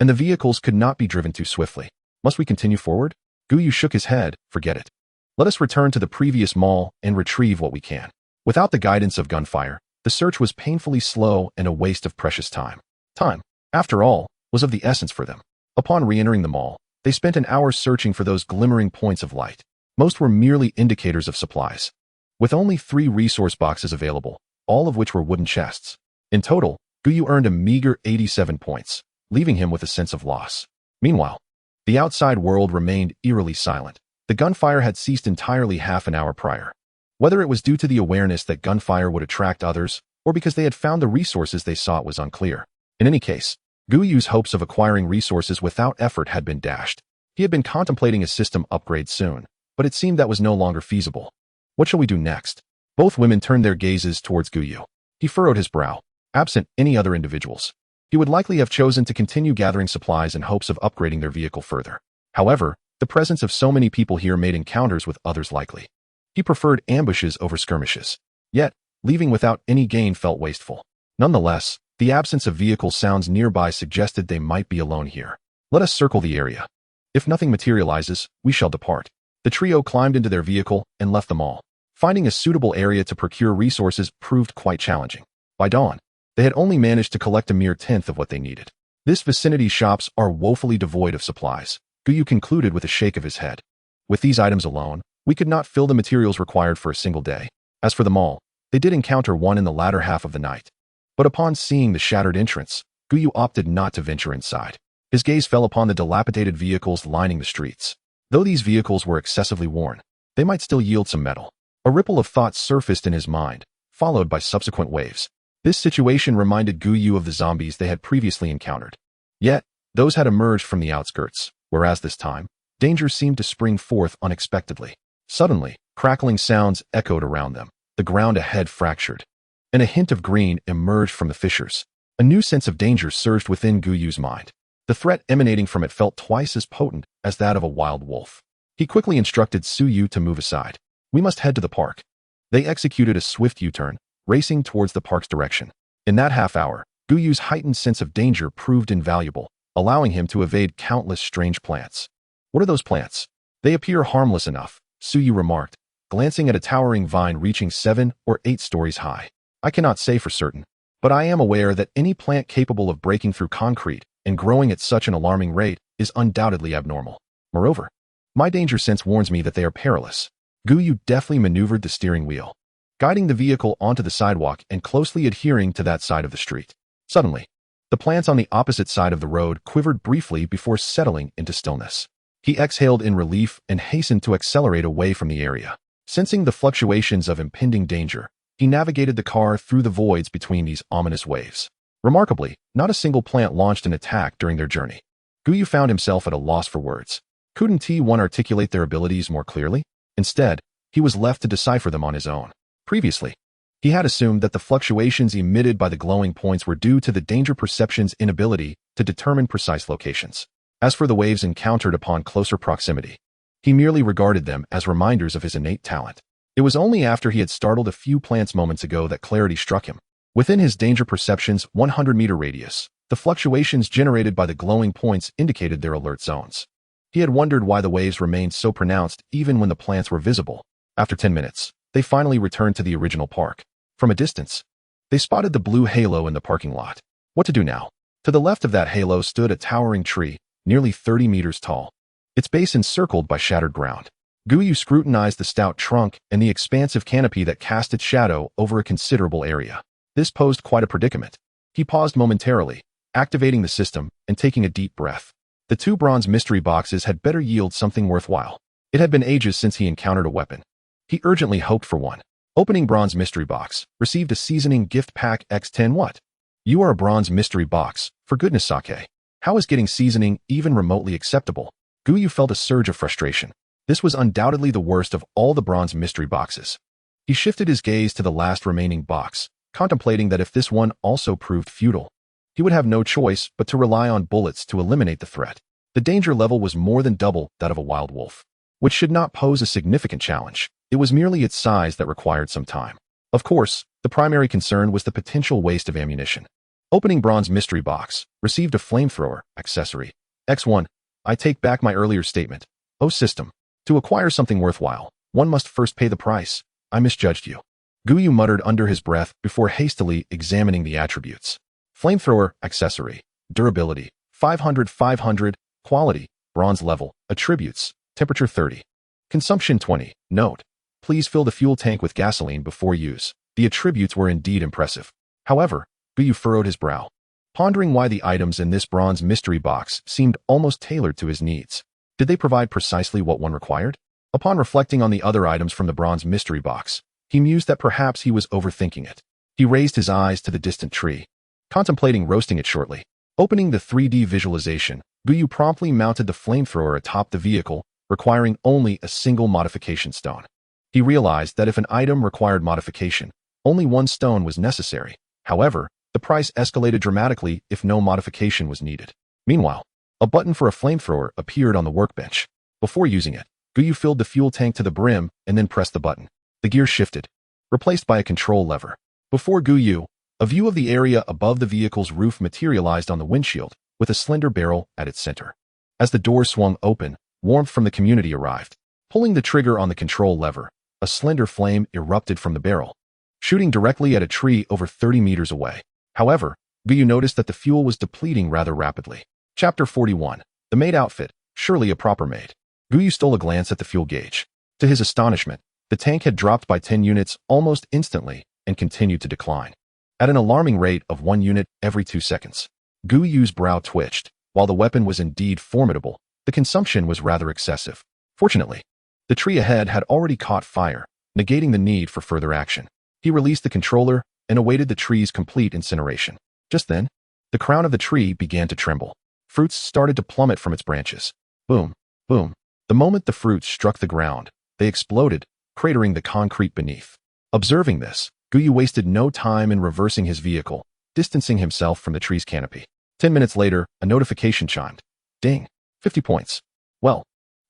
and the vehicles could not be driven too swiftly. Must we continue forward? Gu Yu shook his head. Forget it. Let us return to the previous mall and retrieve what we can. Without the guidance of gunfire, the search was painfully slow and a waste of precious time. Time, after all, was of the essence for them. Upon re-entering the mall, they spent an hour searching for those glimmering points of light. Most were merely indicators of supplies. With only 3 resource boxes available, all of which were wooden chests. In total, Gu Yu earned a meager 87 points, leaving him with a sense of loss. Meanwhile, the outside world remained eerily silent. The gunfire had ceased entirely half an hour prior. Whether it was due to the awareness that gunfire would attract others, or because they had found the resources they sought was unclear. In any case, Gu Yu's hopes of acquiring resources without effort had been dashed. He had been contemplating a system upgrade soon, but it seemed that was no longer feasible. What shall we do next? Both women turned their gazes towards Gu Yu. He furrowed his brow. Absent any other individuals, he would likely have chosen to continue gathering supplies in hopes of upgrading their vehicle further. However, the presence of so many people here made encounters with others likely. He preferred ambushes over skirmishes. Yet, leaving without any gain felt wasteful. Nonetheless, the absence of vehicle sounds nearby suggested they might be alone here. Let us circle the area. If nothing materializes, we shall depart. The trio climbed into their vehicle and left the mall. Finding a suitable area to procure resources proved quite challenging. By dawn, they had only managed to collect a mere tenth of what they needed. This vicinity's shops are woefully devoid of supplies, Gu Yu concluded with a shake of his head. With these items alone, we could not fill the materials required for a single day. As for the mall, they did encounter one in the latter half of the night. But upon seeing the shattered entrance, Gu Yu opted not to venture inside. His gaze fell upon the dilapidated vehicles lining the streets. Though these vehicles were excessively worn, they might still yield some metal. A ripple of thought surfaced in his mind, followed by subsequent waves. This situation reminded Gu Yu of the zombies they had previously encountered. Yet, those had emerged from the outskirts, whereas this time, danger seemed to spring forth unexpectedly. Suddenly, crackling sounds echoed around them. The ground ahead fractured, and a hint of green emerged from the fissures. A new sense of danger surged within Gu Yu's mind. The threat emanating from it felt twice as potent as that of a wild wolf. He quickly instructed Su Yu to move aside. We must head to the park. They executed a swift U-turn, racing towards the park's direction. In that half hour, Gu Yu's heightened sense of danger proved invaluable, allowing him to evade countless strange plants. What are those plants? They appear harmless enough, Su Yu remarked, glancing at a towering vine reaching 7 or 8 stories high. I cannot say for certain, but I am aware that any plant capable of breaking through concrete and growing at such an alarming rate is undoubtedly abnormal. Moreover, my danger sense warns me that they are perilous. Gu Yu deftly maneuvered the steering wheel, guiding the vehicle onto the sidewalk and closely adhering to that side of the street. Suddenly, the plants on the opposite side of the road quivered briefly before settling into stillness. He exhaled in relief and hastened to accelerate away from the area. Sensing the fluctuations of impending danger, he navigated the car through the voids between these ominous waves. Remarkably, not a single plant launched an attack during their journey. Gu Yu found himself at a loss for words. Couldn't one articulate their abilities more clearly? Instead, he was left to decipher them on his own. Previously, he had assumed that the fluctuations emitted by the glowing points were due to the danger perception's inability to determine precise locations. As for the waves encountered upon closer proximity, he merely regarded them as reminders of his innate talent. It was only after he had startled a few plants moments ago that clarity struck him. Within his danger perception's 100-meter radius, the fluctuations generated by the glowing points indicated their alert zones. He had wondered why the waves remained so pronounced even when the plants were visible. After 10 minutes, they finally returned to the original park. From a distance, they spotted the blue halo in the parking lot. What to do now? To the left of that halo stood a towering tree, nearly 30 meters tall, its base encircled by shattered ground. Gu Yu scrutinized the stout trunk and the expansive canopy that cast its shadow over a considerable area. This posed quite a predicament. He paused momentarily, activating the system and taking a deep breath. The 2 bronze mystery boxes had better yield something worthwhile. It had been ages since he encountered a weapon. He urgently hoped for one. Opening bronze mystery box, received a seasoning gift pack X10. What? You are a bronze mystery box, for goodness sake. How is getting seasoning even remotely acceptable? Gu Yu felt a surge of frustration. This was undoubtedly the worst of all the bronze mystery boxes. He shifted his gaze to the last remaining box, contemplating that if this one also proved futile, He would have no choice but to rely on bullets to eliminate the threat. The danger level was more than double that of a wild wolf, which should not pose a significant challenge. It was merely its size that required some time. Of course, the primary concern was the potential waste of ammunition. Opening Bronze mystery box, received a flamethrower accessory. X1. I take back my earlier statement. Oh system. To acquire something worthwhile, one must first pay the price. I misjudged you. Gu Yu muttered under his breath before hastily examining the attributes. Flamethrower accessory. Durability. 500. Quality. Bronze level. Attributes. Temperature 30. Consumption 20. Note. Please fill the fuel tank with gasoline before use. The attributes were indeed impressive. However, Gu Yu furrowed his brow, pondering why the items in this bronze mystery box seemed almost tailored to his needs. Did they provide precisely what one required? Upon reflecting on the other items from the bronze mystery box, he mused that perhaps he was overthinking it. He raised his eyes to the distant tree, contemplating roasting it shortly. Opening the 3D visualization, Gu Yu promptly mounted the flamethrower atop the vehicle, requiring only a single modification stone. He realized that if an item required modification, only one stone was necessary. However, the price escalated dramatically if no modification was needed. Meanwhile, a button for a flamethrower appeared on the workbench. Before using it, Gu Yu filled the fuel tank to the brim and then pressed the button. The gear shifted, replaced by a control lever. Before Gu Yu, a view of the area above the vehicle's roof materialized on the windshield, with a slender barrel at its center. As the door swung open, warmth from the community arrived. Pulling the trigger on the control lever, a slender flame erupted from the barrel, shooting directly at a tree over 30 meters away. However, Gu Yu noticed that the fuel was depleting rather rapidly. Chapter 41. The maid outfit, surely a proper maid. Gu Yu stole a glance at the fuel gauge. To his astonishment, the tank had dropped by 10 units almost instantly and continued to decline, at an alarming rate of 1 unit every 2 seconds. Gu Yu's brow twitched. While the weapon was indeed formidable, the consumption was rather excessive. Fortunately, the tree ahead had already caught fire, negating the need for further action. He released the controller and awaited the tree's complete incineration. Just then, the crown of the tree began to tremble. Fruits started to plummet from its branches. Boom, boom. The moment the fruits struck the ground, they exploded, cratering the concrete beneath. Observing this, Gu Yu wasted no time in reversing his vehicle, distancing himself from the tree's canopy. 10 minutes later, a notification chimed. Ding. 50 points. Well,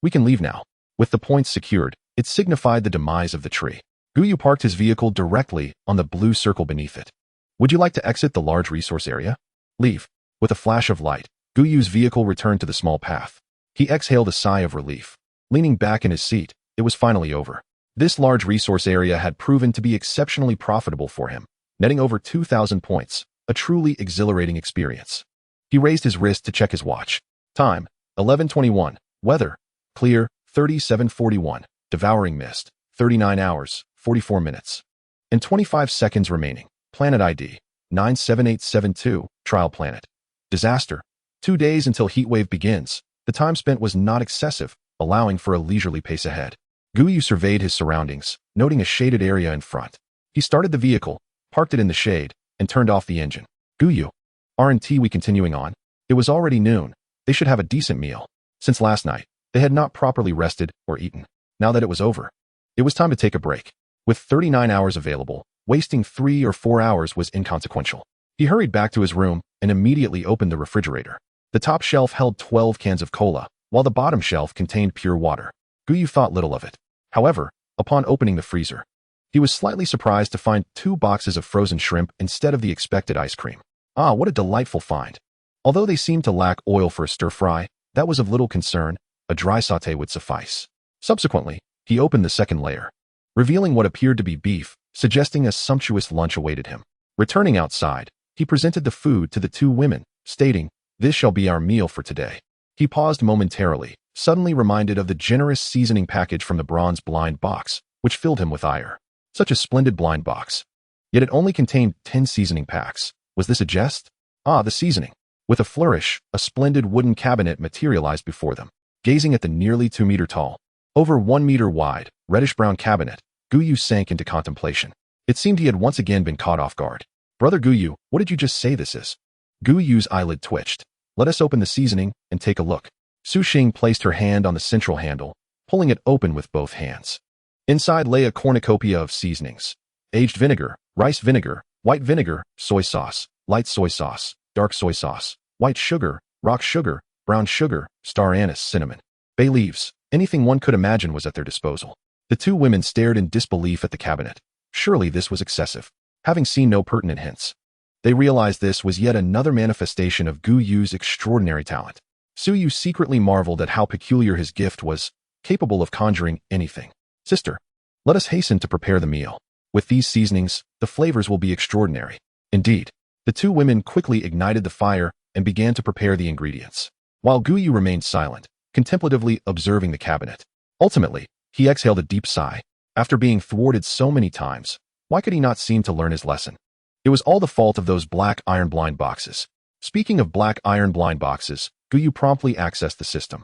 we can leave now. With the points secured, it signified the demise of the tree. Gu Yu parked his vehicle directly on the blue circle beneath it. Would you like to exit the large resource area? Leave. With a flash of light, Gu Yu's vehicle returned to the small path. He exhaled a sigh of relief. Leaning back in his seat, it was finally over. This large resource area had proven to be exceptionally profitable for him, netting over 2,000 points, a truly exhilarating experience. He raised his wrist to check his watch. Time, 11:21. Weather, clear, 37:41. Devouring mist, 39 hours, 44 minutes. And 25 seconds remaining. Planet ID, 97872, Trial Planet. Disaster. 2 days until heatwave begins. The time spent was not excessive, allowing for a leisurely pace ahead. Gu Yu surveyed his surroundings, noting a shaded area in front. He started the vehicle, parked it in the shade, and turned off the engine. Gu Yu. Aren't we continuing on? It was already noon. They should have a decent meal. Since last night, they had not properly rested or eaten. Now that it was over, it was time to take a break. With 39 hours available, wasting 3 or 4 hours was inconsequential. He hurried back to his room and immediately opened the refrigerator. The top shelf held 12 cans of cola, while the bottom shelf contained pure water. Gu Yu thought little of it. However, upon opening the freezer, he was slightly surprised to find 2 boxes of frozen shrimp instead of the expected ice cream. Ah, what a delightful find. Although they seemed to lack oil for a stir-fry, that was of little concern. A dry sauté would suffice. Subsequently, he opened the second layer, revealing what appeared to be beef, suggesting a sumptuous lunch awaited him. Returning outside, he presented the food to the 2 women, stating, "This shall be our meal for today." He paused momentarily, suddenly reminded of the generous seasoning package from the bronze blind box, which filled him with ire. Such a splendid blind box. Yet it only contained 10 seasoning packs. Was this a jest? Ah, the seasoning. With a flourish, a splendid wooden cabinet materialized before them. Gazing at the nearly 2-meter tall, over 1 meter wide, reddish-brown cabinet, Gu Yu sank into contemplation. It seemed he had once again been caught off guard. Brother Gu Yu, what did you just say this is? Gu Yu's eyelid twitched. Let us open the seasoning and take a look. Su Xing placed her hand on the central handle, pulling it open with both hands. Inside lay a cornucopia of seasonings. Aged vinegar, rice vinegar, white vinegar, soy sauce, light soy sauce, dark soy sauce, white sugar, rock sugar, brown sugar, star anise, cinnamon, bay leaves. Anything one could imagine was at their disposal. The two women stared in disbelief at the cabinet. Surely this was excessive. Having seen no pertinent hints, they realized this was yet another manifestation of Gu Yu's extraordinary talent. Su Yu secretly marveled at how peculiar his gift was, capable of conjuring anything. Sister, let us hasten to prepare the meal. With these seasonings, the flavors will be extraordinary. Indeed, the two women quickly ignited the fire and began to prepare the ingredients, while Gu Yu remained silent, contemplatively observing the cabinet. Ultimately, he exhaled a deep sigh. After being thwarted so many times, why could he not seem to learn his lesson? It was all the fault of those black iron blind boxes. Speaking of black iron blind boxes, Gu Yu promptly accessed the system.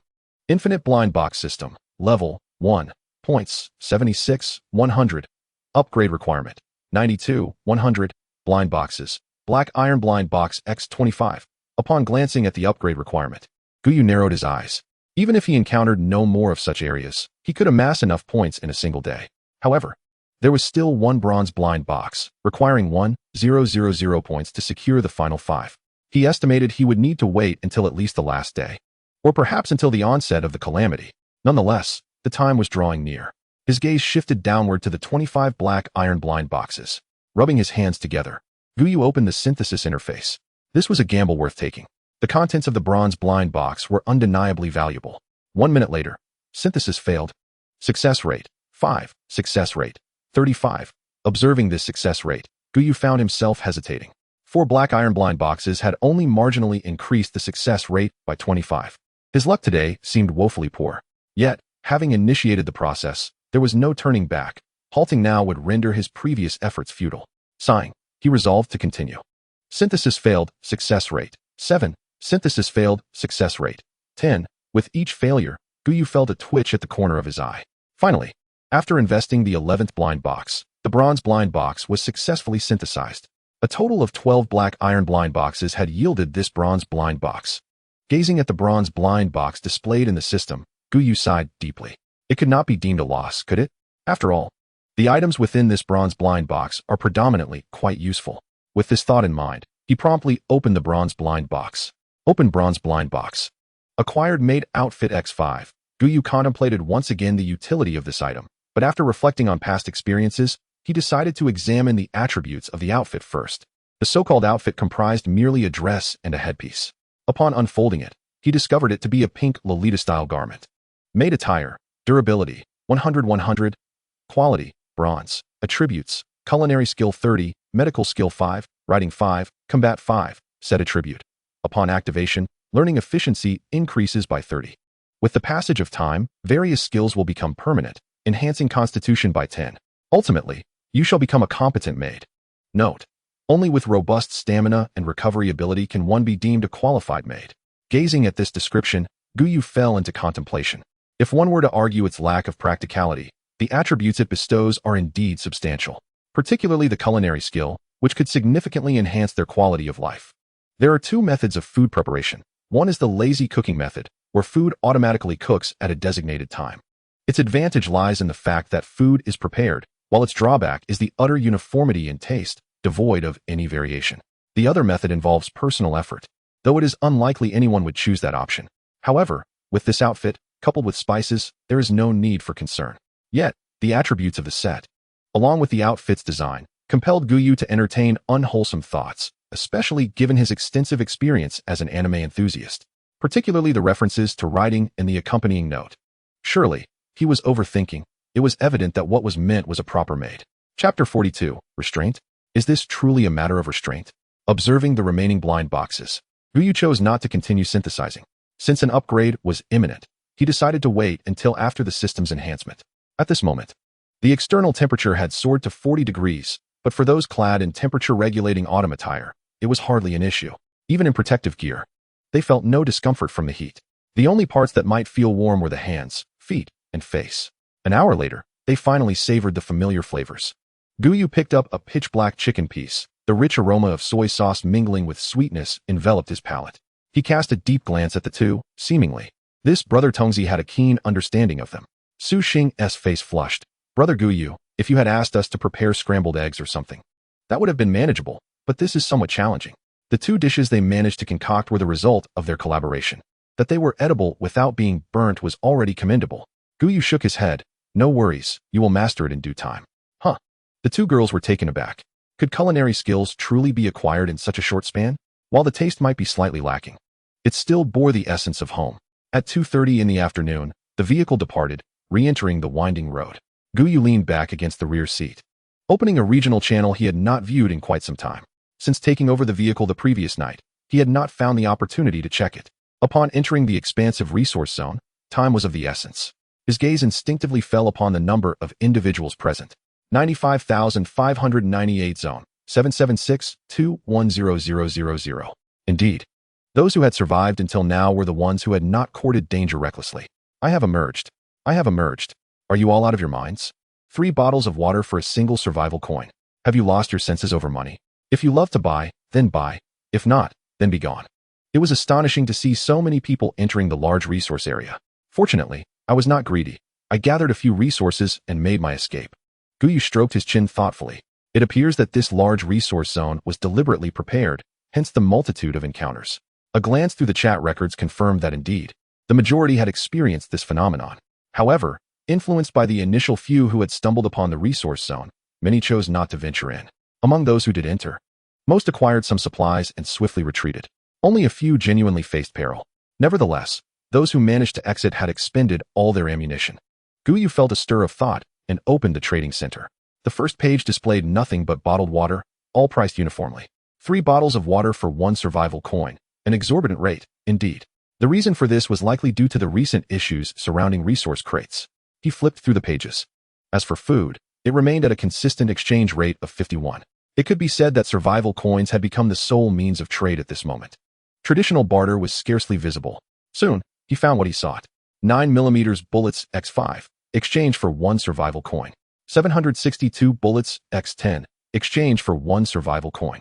Infinite blind box system, level 1, points, 76, 100. Upgrade requirement, 92, 100. Blind boxes, black iron blind box X25. Upon glancing at the upgrade requirement, Gu Yu narrowed his eyes. Even if he encountered no more of such areas, he could amass enough points in a single day. However, there was still one bronze blind box, requiring 1,000 points to secure the final 5. He estimated he would need to wait until at least the last day, or perhaps until the onset of the calamity. Nonetheless, the time was drawing near. His gaze shifted downward to the 25 black iron blind boxes. Rubbing his hands together, Gu Yu opened the synthesis interface. This was a gamble worth taking. The contents of the bronze blind box were undeniably valuable. 1 minute later, synthesis failed. Success rate, 5. Success rate, 35. Observing this success rate, Gu Yu found himself hesitating. 4 black iron blind boxes had only marginally increased the success rate by 25. His luck today seemed woefully poor. Yet, having initiated the process, there was no turning back. Halting now would render his previous efforts futile. Sighing, he resolved to continue. Synthesis failed, success rate, 7. Synthesis failed, success rate, 10. With each failure, Gu Yu felt a twitch at the corner of his eye. Finally, after investing the 11th blind box, the bronze blind box was successfully synthesized. A total of 12 black iron blind boxes had yielded this bronze blind box. Gazing at the bronze blind box displayed in the system, Gu Yu sighed deeply. It could not be deemed a loss, could it? After all, the items within this bronze blind box are predominantly quite useful. With this thought in mind, he promptly opened the bronze blind box. Open bronze blind box. Acquired maid outfit X5. Gu Yu contemplated once again the utility of this item, but after reflecting on past experiences, he decided to examine the attributes of the outfit first. The so-called outfit comprised merely a dress and a headpiece. Upon unfolding it, he discovered it to be a pink Lolita-style garment. Maid attire, durability, 100/100, quality, bronze, attributes, culinary skill 30, medical skill 5, writing 5, combat 5, set attribute. Upon activation, learning efficiency increases by 30. With the passage of time, various skills will become permanent, enhancing constitution by 10. Ultimately, you shall become a competent maid. Note: only with robust stamina and recovery ability can one be deemed a qualified maid. Gazing at this description, Gu Yu fell into contemplation. If one were to argue its lack of practicality, the attributes it bestows are indeed substantial, particularly the culinary skill, which could significantly enhance their quality of life. There are 2 methods of food preparation. One is the lazy cooking method, where food automatically cooks at a designated time. Its advantage lies in the fact that food is prepared, while its drawback is the utter uniformity in taste, devoid of any variation. The other method involves personal effort, though it is unlikely anyone would choose that option. However, with this outfit, coupled with spices, there is no need for concern. Yet, the attributes of the set, along with the outfit's design, compelled Gu Yu to entertain unwholesome thoughts, especially given his extensive experience as an anime enthusiast, particularly the references to writing and the accompanying note. Surely, he was overthinking. It was evident that what was meant was a proper maid. Chapter 42, Restraint? Is this truly a matter of restraint? Observing the remaining blind boxes, Gu Yu chose not to continue synthesizing. Since an upgrade was imminent, he decided to wait until after the system's enhancement. At this moment, the external temperature had soared to 40 degrees, but for those clad in temperature-regulating autumn attire, it was hardly an issue. Even in protective gear, they felt no discomfort from the heat. The only parts that might feel warm were the hands, feet, and face. An hour later, they finally savored the familiar flavors. Gu Yu picked up a pitch-black chicken piece. The rich aroma of soy sauce mingling with sweetness enveloped his palate. He cast a deep glance at the two, seemingly. This brother Tongzi had a keen understanding of them. Su Xing's face flushed. Brother Gu Yu, if you had asked us to prepare scrambled eggs or something, that would have been manageable, but this is somewhat challenging. The two dishes they managed to concoct were the result of their collaboration. That they were edible without being burnt was already commendable. Gu Yu shook his head. No worries, you will master it in due time. Huh. The two girls were taken aback. Could culinary skills truly be acquired in such a short span? While the taste might be slightly lacking, it still bore the essence of home. At 2:30 in the afternoon, the vehicle departed, re-entering the winding road. Gu Yu leaned back against the rear seat, opening a regional channel he had not viewed in quite some time. Since taking over the vehicle the previous night, he had not found the opportunity to check it. Upon entering the expansive resource zone, time was of the essence. His gaze instinctively fell upon the number of individuals present. 95,598 zone, 776-210,000. Indeed, those who had survived until now were the ones who had not courted danger recklessly. I have emerged. I have emerged. Are you all out of your minds? 3 bottles of water for a single survival coin. Have you lost your senses over money? If you love to buy, then buy. If not, then be gone. It was astonishing to see so many people entering the large resource area. Fortunately, I was not greedy. I gathered a few resources and made my escape. Gu Yu stroked his chin thoughtfully. It appears that this large resource zone was deliberately prepared, hence the multitude of encounters. A glance through the chat records confirmed that indeed, the majority had experienced this phenomenon. However, influenced by the initial few who had stumbled upon the resource zone, many chose not to venture in. Among those who did enter, most acquired some supplies and swiftly retreated. Only a few genuinely faced peril. Nevertheless, those who managed to exit had expended all their ammunition. Gu Yu felt a stir of thought and opened the trading center. The first page displayed nothing but bottled water, all priced uniformly. 3 bottles of water for 1 survival coin, an exorbitant rate, indeed. The reason for this was likely due to the recent issues surrounding resource crates. He flipped through the pages. As for food, it remained at a consistent exchange rate of 51. It could be said that survival coins had become the sole means of trade at this moment. Traditional barter was scarcely visible. Soon, he found what he sought. 9mm bullets x5, exchange for 1 survival coin. 762 bullets x10, exchange for 1 survival coin.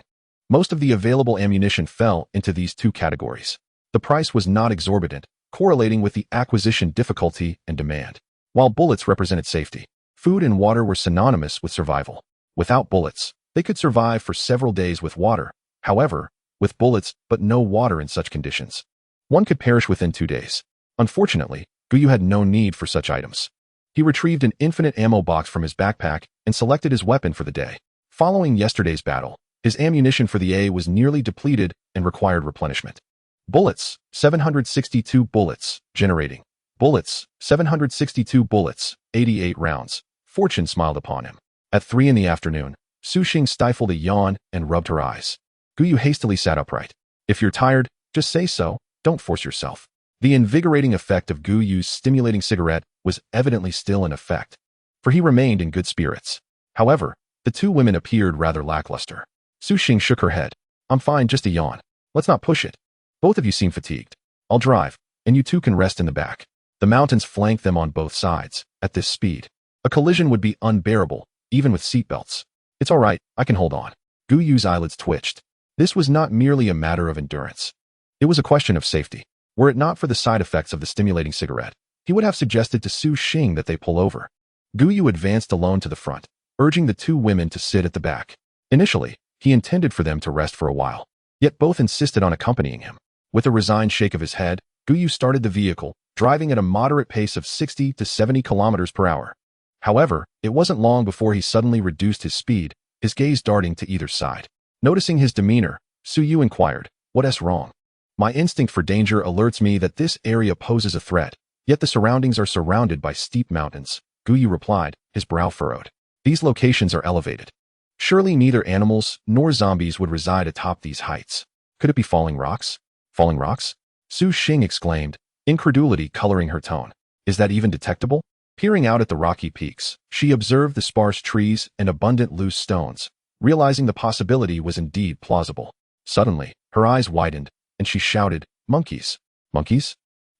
Most of the available ammunition fell into these 2 categories. The price was not exorbitant, correlating with the acquisition difficulty and demand. While bullets represented safety, food and water were synonymous with survival. Without bullets, they could survive for several days with water. However, with bullets but no water in such conditions, one could perish within 2 days. Unfortunately, Gu Yu had no need for such items. He retrieved an infinite ammo box from his backpack and selected his weapon for the day. Following yesterday's battle, his ammunition for the A was nearly depleted and required replenishment. Bullets, 762 bullets, generating. Bullets, 762 bullets, 88 rounds. Fortune smiled upon him. At 3 in the afternoon, Su Xing stifled a yawn and rubbed her eyes. Gu Yu hastily sat upright. If you're tired, just say so, don't force yourself. The invigorating effect of Gu Yu's stimulating cigarette was evidently still in effect, for he remained in good spirits. However, the 2 women appeared rather lackluster. Su Xing shook her head. I'm fine, just a yawn. Let's not push it. Both of you seem fatigued. I'll drive, and you 2 can rest in the back. The mountains flanked them on both sides. At this speed, a collision would be unbearable, even with seatbelts. It's all right, I can hold on. Gu Yu's eyelids twitched. This was not merely a matter of endurance. It was a question of safety. Were it not for the side effects of the stimulating cigarette, he would have suggested to Su Xing that they pull over. Gu Yu advanced alone to the front, urging the 2 women to sit at the back. Initially, he intended for them to rest for a while, yet both insisted on accompanying him. With a resigned shake of his head, Gu Yu started the vehicle, driving at a moderate pace of 60 to 70 kilometers per hour. However, it wasn't long before he suddenly reduced his speed, his gaze darting to either side. Noticing his demeanor, Su Yu inquired, "What's wrong?" My instinct for danger alerts me that this area poses a threat, yet the surroundings are surrounded by steep mountains, Gu Yu replied, his brow furrowed. These locations are elevated. Surely neither animals nor zombies would reside atop these heights. Could it be falling rocks? Falling rocks? Su Xing exclaimed, incredulity coloring her tone. Is that even detectable? Peering out at the rocky peaks, she observed the sparse trees and abundant loose stones, realizing the possibility was indeed plausible. Suddenly, her eyes widened, and she shouted, "Monkeys! Monkeys?"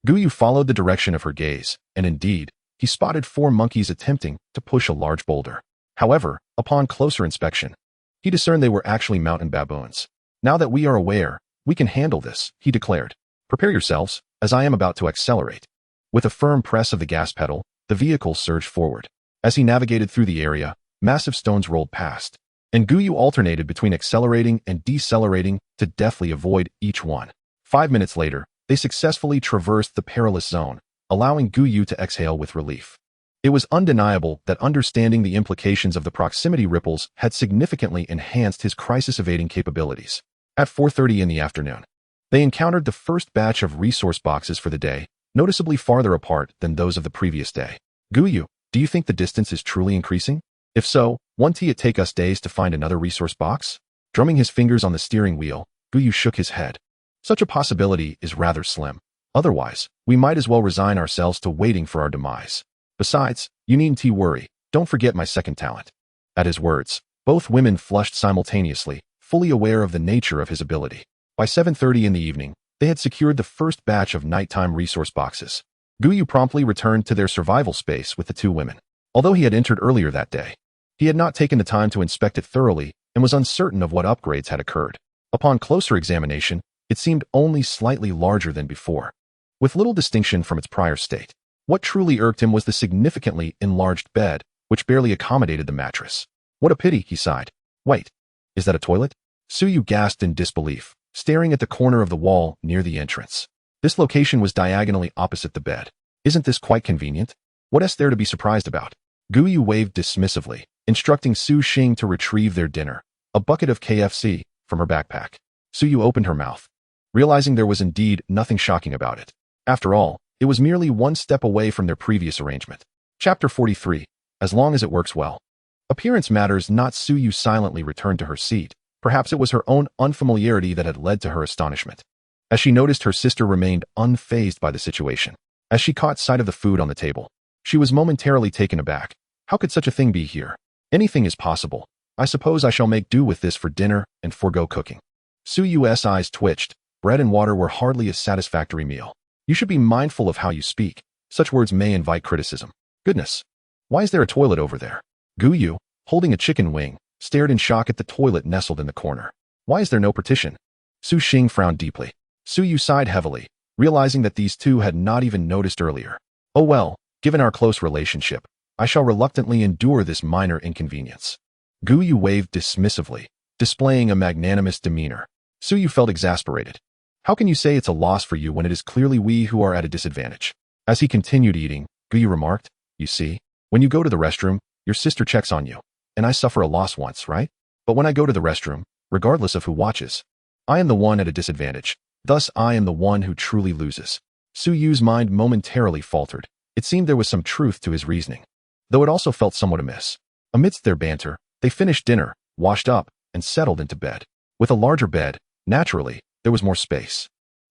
Gu Yu followed the direction of her gaze, and indeed, he spotted 4 monkeys attempting to push a large boulder. However, upon closer inspection, he discerned they were actually mountain baboons. Now that we are aware, we can handle this, he declared. Prepare yourselves, as I am about to accelerate. With a firm press of the gas pedal, the vehicle surged forward. As he navigated through the area, massive stones rolled past. and Gu Yu alternated between accelerating and decelerating to deftly avoid each one. 5 minutes later, they successfully traversed the perilous zone, allowing Gu Yu to exhale with relief. It was undeniable that understanding the implications of the proximity ripples had significantly enhanced his crisis-evading capabilities. At 4:30 in the afternoon, they encountered the first batch of resource boxes for the day, noticeably farther apart than those of the previous day. Gu Yu, do you think the distance is truly increasing? If so, won't it take us days to find another resource box? Drumming his fingers on the steering wheel, Gu Yu shook his head. Such a possibility is rather slim. Otherwise, we might as well resign ourselves to waiting for our demise. Besides, you needn't worry. Don't forget my second talent. At his words, both women flushed simultaneously, fully aware of the nature of his ability. By 7:30 in the evening, they had secured the first batch of nighttime resource boxes. Gu Yu promptly returned to their survival space with the two women. Although he had entered earlier that day, he had not taken the time to inspect it thoroughly and was uncertain of what upgrades had occurred. Upon closer examination, it seemed only slightly larger than before, with little distinction from its prior state. What truly irked him was the significantly enlarged bed, which barely accommodated the mattress. What a pity, he sighed. Wait, is that a toilet? Su Yu gasped in disbelief, staring at the corner of the wall near the entrance. This location was diagonally opposite the bed. Isn't this quite convenient? What is there to be surprised about? Gu Yu waved dismissively, instructing Su Xing to retrieve their dinner, a bucket of KFC, from her backpack. Su Yu opened her mouth, realizing there was indeed nothing shocking about it. After all, it was merely one step away from their previous arrangement. Chapter 43. As long as it works well. Appearance matters not. Su Yu silently returned to her seat. Perhaps it was her own unfamiliarity that had led to her astonishment, as she noticed her sister remained unfazed by the situation. As she caught sight of the food on the table, she was momentarily taken aback. How could such a thing be here? Anything is possible. I suppose I shall make do with this for dinner and forego cooking. Su Yu's eyes twitched. Bread and water were hardly a satisfactory meal. You should be mindful of how you speak. Such words may invite criticism. Goodness. Why is there a toilet over there? Gu Yu, holding a chicken wing, stared in shock at the toilet nestled in the corner. Why is there no partition? Su Xing frowned deeply. Su Yu sighed heavily, realizing that these two had not even noticed earlier. Oh well, given our close relationship, I shall reluctantly endure this minor inconvenience. Gu Yu waved dismissively, displaying a magnanimous demeanor. Su Yu felt exasperated. How can you say it's a loss for you when it is clearly we who are at a disadvantage? As he continued eating, Gu Yu remarked, you see, when you go to the restroom, your sister checks on you, and I suffer a loss once, right? But when I go to the restroom, regardless of who watches, I am the one at a disadvantage. Thus, I am the one who truly loses. Su Yu's mind momentarily faltered. It seemed there was some truth to his reasoning, though it also felt somewhat amiss. Amidst their banter, they finished dinner, washed up, and settled into bed. With a larger bed, naturally, there was more space.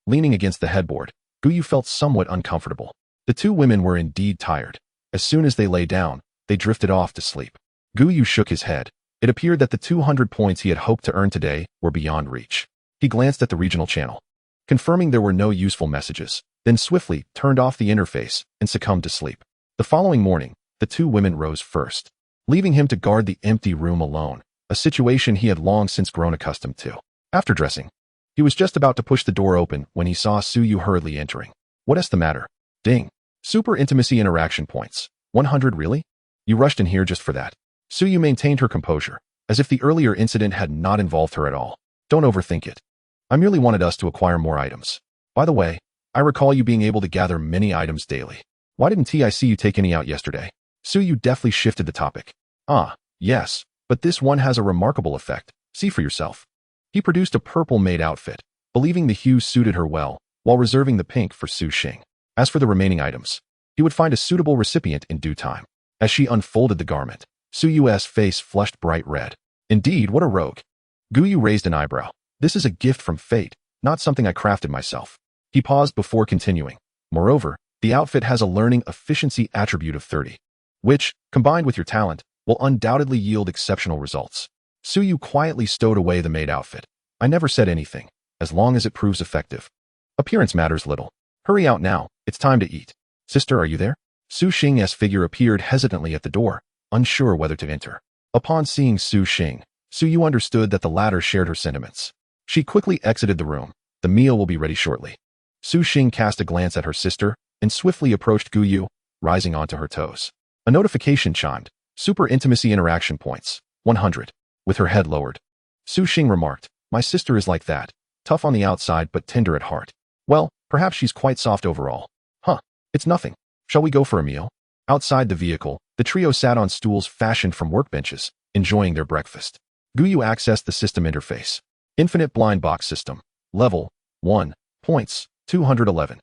Leaning against the headboard, Gu Yu felt somewhat uncomfortable. The two women were indeed tired. As soon as they lay down, they drifted off to sleep. Gu Yu shook his head. It appeared that the 200 points he had hoped to earn today were beyond reach. He glanced at the regional channel, confirming there were no useful messages, then swiftly turned off the interface and succumbed to sleep. The following morning, the two women rose first, leaving him to guard the empty room alone, a situation he had long since grown accustomed to. After dressing, he was just about to push the door open when he saw Su Yu hurriedly entering. What is the matter? Ding. Super intimacy interaction points. 100 really? You rushed in here just for that. Su Yu maintained her composure, as if the earlier incident had not involved her at all. Don't overthink it. I merely wanted us to acquire more items. By the way, I recall you being able to gather many items daily. Why didn't I see you take any out yesterday? Su Yu deftly shifted the topic. Ah, yes, but this one has a remarkable effect. See for yourself. He produced a purple-made outfit, believing the hue suited her well, while reserving the pink for Su Xing. As for the remaining items, he would find a suitable recipient in due time. As she unfolded the garment, Su Yu's face flushed bright red. Indeed, what a rogue. Gu Yu raised an eyebrow. This is a gift from fate, not something I crafted myself. He paused before continuing. Moreover, the outfit has a learning efficiency attribute of 30, which, combined with your talent, will undoubtedly yield exceptional results. Su Yu quietly stowed away the maid outfit. I never said anything, as long as it proves effective. Appearance matters little. Hurry out now, it's time to eat. Sister, are you there? Su Xing's figure appeared hesitantly at the door, unsure whether to enter. Upon seeing Su Xing, Su Yu understood that the latter shared her sentiments. She quickly exited the room. The meal will be ready shortly. Su Xing cast a glance at her sister and swiftly approached Gu Yu, rising onto her toes. A notification chimed. Super intimacy interaction points. 100. with her head lowered. Su Xing remarked, "My sister is like that, tough on the outside but tender at heart. Well, perhaps she's quite soft overall." "Huh, it's nothing. Shall we go for a meal?" Outside the vehicle, the trio sat on stools fashioned from workbenches, enjoying their breakfast. Gu Yu accessed the system interface. Infinite blind box system. Level 1. Points 211.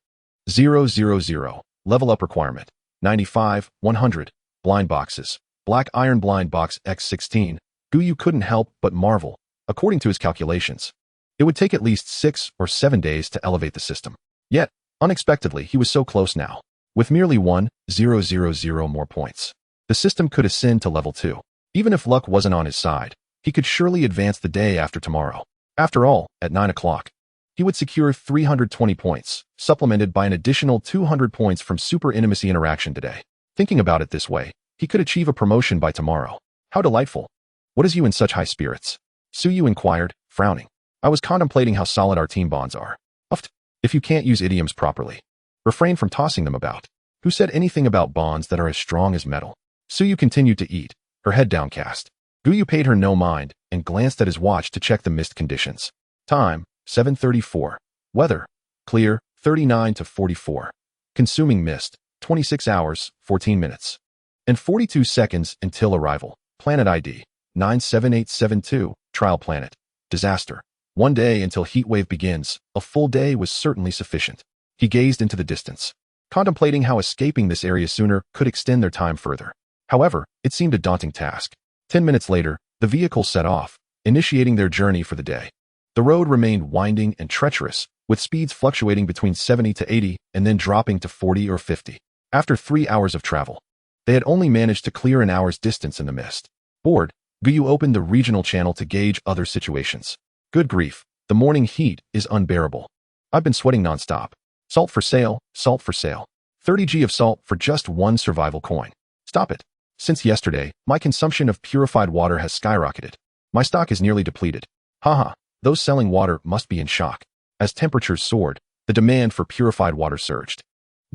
000. Level up requirement 95, 100. Blind boxes. Black iron blind box X16. Gu Yu couldn't help but marvel. According to his calculations, it would take at least 6 or 7 days to elevate the system. Yet, unexpectedly, he was so close now. With merely 1,000 more points, the system could ascend to level 2. Even if luck wasn't on his side, he could surely advance the day after tomorrow. After all, at 9 o'clock, he would secure 320 points, supplemented by an additional 200 points from super intimacy interaction today. Thinking about it this way, he could achieve a promotion by tomorrow. How delightful. What is you in such high spirits? Su Yu inquired, frowning. I was contemplating how solid our team bonds are. Uft. If you can't use idioms properly, refrain from tossing them about. Who said anything about bonds that are as strong as metal? Su Yu continued to eat, her head downcast. Gu Yu paid her no mind and glanced at his watch to check the mist conditions. Time, 7:34. Weather, clear, 39 to 44. Consuming mist, 26 hours, 14 minutes. And 42 seconds until arrival. Planet ID, 97872, trial planet. Disaster. 1 day until heatwave begins. A full day was certainly sufficient. He gazed into the distance, contemplating how escaping this area sooner could extend their time further. However, it seemed a daunting task. 10 minutes later, the vehicle set off, initiating their journey for the day. The road remained winding and treacherous, with speeds fluctuating between 70 to 80 and then dropping to 40 or 50. After 3 hours of travel, they had only managed to clear an hour's distance in the mist. Bored, Gu Yu opened the regional channel to gauge other situations. Good grief, the morning heat is unbearable. I've been sweating nonstop. Salt for sale, salt for sale. 30 of salt for just 1 survival coin. Stop it. Since yesterday, my consumption of purified water has skyrocketed. My stock is nearly depleted. Haha, those selling water must be in shock. As temperatures soared, the demand for purified water surged.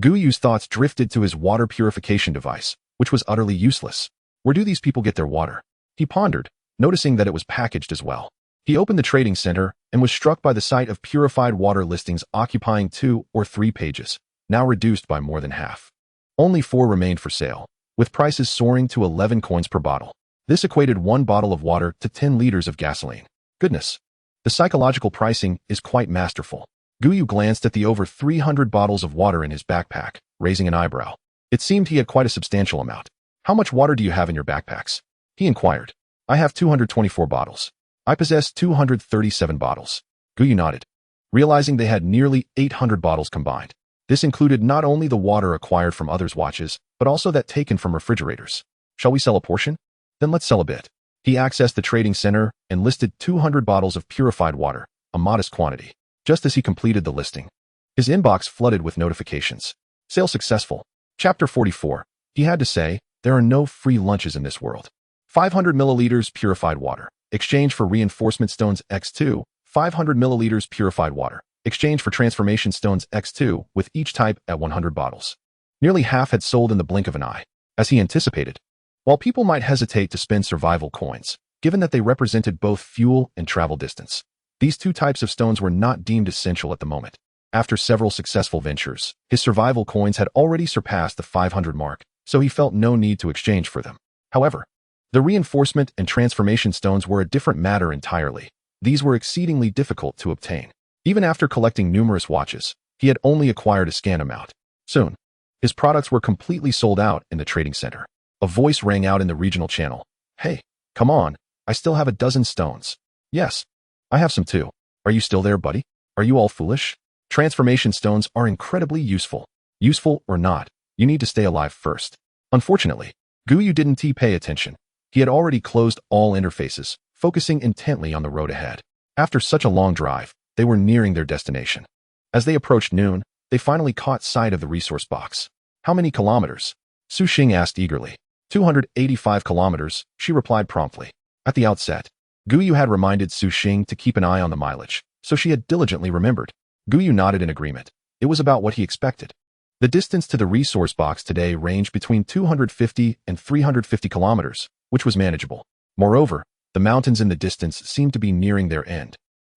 Gu Yu's thoughts drifted to his water purification device, which was utterly useless. Where do these people get their water? He pondered, noticing that it was packaged as well. He opened the trading center and was struck by the sight of purified water listings occupying 2 or 3 pages, now reduced by more than half. Only 4 remained for sale, with prices soaring to 11 coins per bottle. This equated 1 bottle of water to 10 liters of gasoline. Goodness. The psychological pricing is quite masterful. Gu Yu glanced at the over 300 bottles of water in his backpack, raising an eyebrow. It seemed he had quite a substantial amount. How much water do you have in your backpacks? He inquired. I have 224 bottles. I possess 237 bottles. Gu Yu nodded, realizing they had nearly 800 bottles combined. This included not only the water acquired from others' watches, but also that taken from refrigerators. Shall we sell a portion? Then let's sell a bit. He accessed the trading center and listed 200 bottles of purified water, a modest quantity. Just as he completed the listing, his inbox flooded with notifications. Sale successful. Chapter 44. He had to say, there are no free lunches in this world. 500 milliliters purified water. Exchange for reinforcement stones X2. 500 milliliters purified water. Exchange for transformation stones X2 with each type at 100 bottles. Nearly half had sold in the blink of an eye. As he anticipated, while people might hesitate to spend survival coins, given that they represented both fuel and travel distance, these 2 types of stones were not deemed essential at the moment. After several successful ventures, his survival coins had already surpassed the 500 mark, so he felt no need to exchange for them. However, the reinforcement and transformation stones were a different matter entirely. These were exceedingly difficult to obtain. Even after collecting numerous watches, he had only acquired a scant amount. Soon, his products were completely sold out in the trading center. A voice rang out in the regional channel. Hey, come on, I still have a dozen stones. Yes, I have some too. Are you still there, buddy? Are you all foolish? Transformation stones are incredibly useful. Useful or not, you need to stay alive first. Unfortunately, Gu Yu didn't pay attention. He had already closed all interfaces, focusing intently on the road ahead. After such a long drive, they were nearing their destination. As they approached noon, they finally caught sight of the resource box. How many kilometers? Su Xing asked eagerly. 285 kilometers, she replied promptly. At the outset, Gu Yu had reminded Su Xing to keep an eye on the mileage, so she had diligently remembered. Gu Yu nodded in agreement. It was about what he expected. The distance to the resource box today ranged between 250 and 350 kilometers, which was manageable. Moreover, the The mountains in the distance seemed to be nearing their end.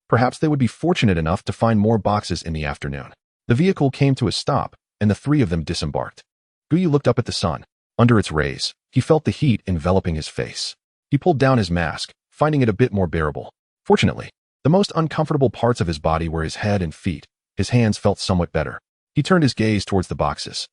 Perhaps they would be fortunate enough to find more boxes in the afternoon. The vehicle came to a stop, and the three of them disembarked. Gu Yu looked up at the sun. Under its rays, he felt the heat enveloping his face. He pulled down his mask, finding it a bit more bearable. Fortunately, the most uncomfortable parts of his body were his head and feet. His hands felt somewhat better. He turned his gaze towards the boxes.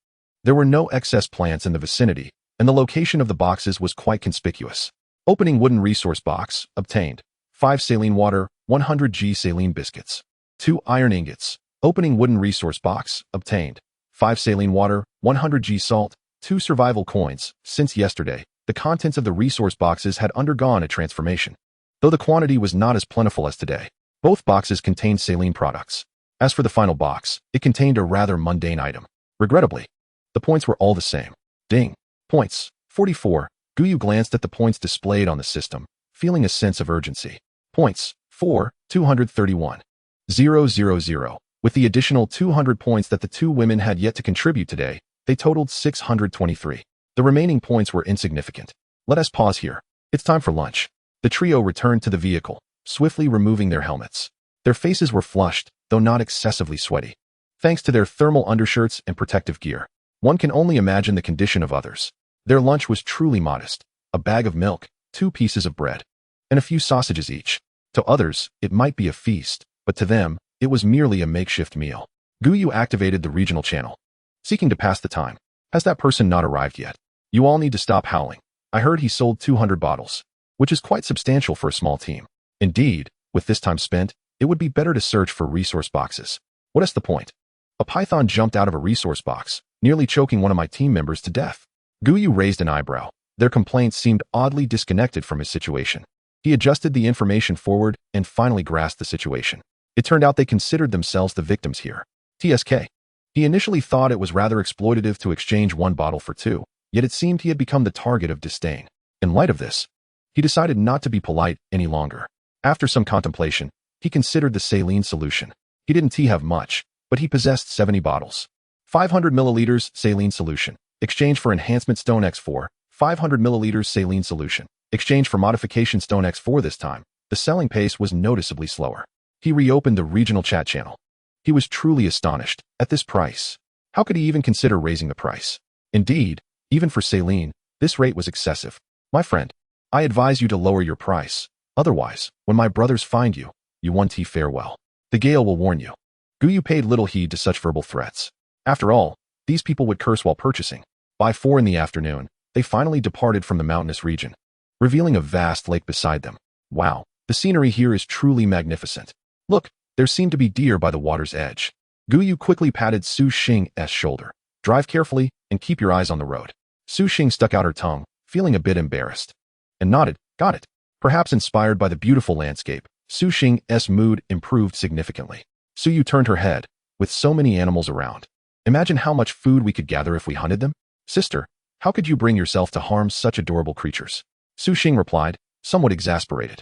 There were no excess plants in the vicinity, and the location of the boxes was quite conspicuous. Opening wooden resource box, obtained. 5 saline water, 100 g saline biscuits. 2 iron ingots. Opening wooden resource box, obtained. 5 saline water, 100 g salt, 2 survival coins. Since yesterday, the contents of the resource boxes had undergone a transformation. Though the quantity was not as plentiful as today, both boxes contained saline products. As for the final box, it contained a rather mundane item. Regrettably, the points were all the same. Ding. Points. 44. Gu Yu glanced at the points displayed on the system, feeling a sense of urgency. Points. 4. 231. 000. With the additional 200 points that the two women had yet to contribute today, they totaled 623. The remaining points were insignificant. Let us pause here. It's time for lunch. The trio returned to the vehicle, swiftly removing their helmets. Their faces were flushed, though not excessively sweaty. Thanks to their thermal undershirts and protective gear, one can only imagine the condition of others. Their lunch was truly modest. A bag of milk, 2 pieces of bread, and a few sausages each. To others, it might be a feast, but to them, it was merely a makeshift meal. Gu Yu activated the regional channel, seeking to pass the time. Has that person not arrived yet? You all need to stop howling. I heard he sold 200 bottles, which is quite substantial for a small team. Indeed, with this time spent, it would be better to search for resource boxes. What is the point? A python jumped out of a resource box, nearly choking one of my team members to death. Gu Yu raised an eyebrow. Their complaints seemed oddly disconnected from his situation. He adjusted the information forward and finally grasped the situation. It turned out they considered themselves the victims here. TSK. He initially thought it was rather exploitative to exchange 1 bottle for 2, yet it seemed he had become the target of disdain. In light of this, he decided not to be polite any longer. After some contemplation, he considered the saline solution. He didn't have much, but he possessed 70 bottles. 500 milliliters saline solution. Exchange for enhancement stone X4. 500 milliliters saline solution. Exchange for modification stone X4. This time, the selling pace was noticeably slower. He reopened the regional chat channel. He was truly astonished. At this price, how could he even consider raising the price? Indeed, even for saline, this rate was excessive. My friend, I advise you to lower your price. Otherwise, when my brothers find you, you won't fare well. The Gale will warn you. Gu Yu paid little heed to such verbal threats. After all, these people would curse while purchasing. By 4 in the afternoon, they finally departed from the mountainous region, revealing a vast lake beside them. Wow, the scenery here is truly magnificent. Look, there seem to be deer by the water's edge. Gu Yu quickly patted Su Xing's shoulder. Drive carefully and keep your eyes on the road. Su Xing stuck out her tongue, feeling a bit embarrassed, and nodded. Got it. Perhaps inspired by the beautiful landscape, Su Xing's mood improved significantly. Su Yu turned her head. With so many animals around, imagine how much food we could gather if we hunted them. Sister, how could you bring yourself to harm such adorable creatures? Su Xing replied, somewhat exasperated.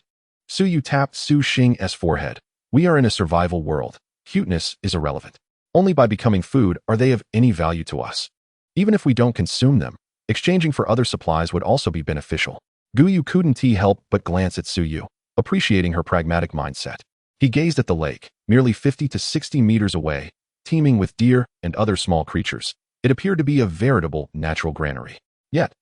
Su Yu tapped Su Xing's forehead. We are in a survival world. Cuteness is irrelevant. Only by becoming food are they of any value to us. Even if we don't consume them, exchanging for other supplies would also be beneficial. Gu Yu couldn't help but glance at Su Yu, appreciating her pragmatic mindset. He gazed at the lake, merely 50 to 60 meters away, teeming with deer and other small creatures. It appeared to be a veritable natural granary. Yet,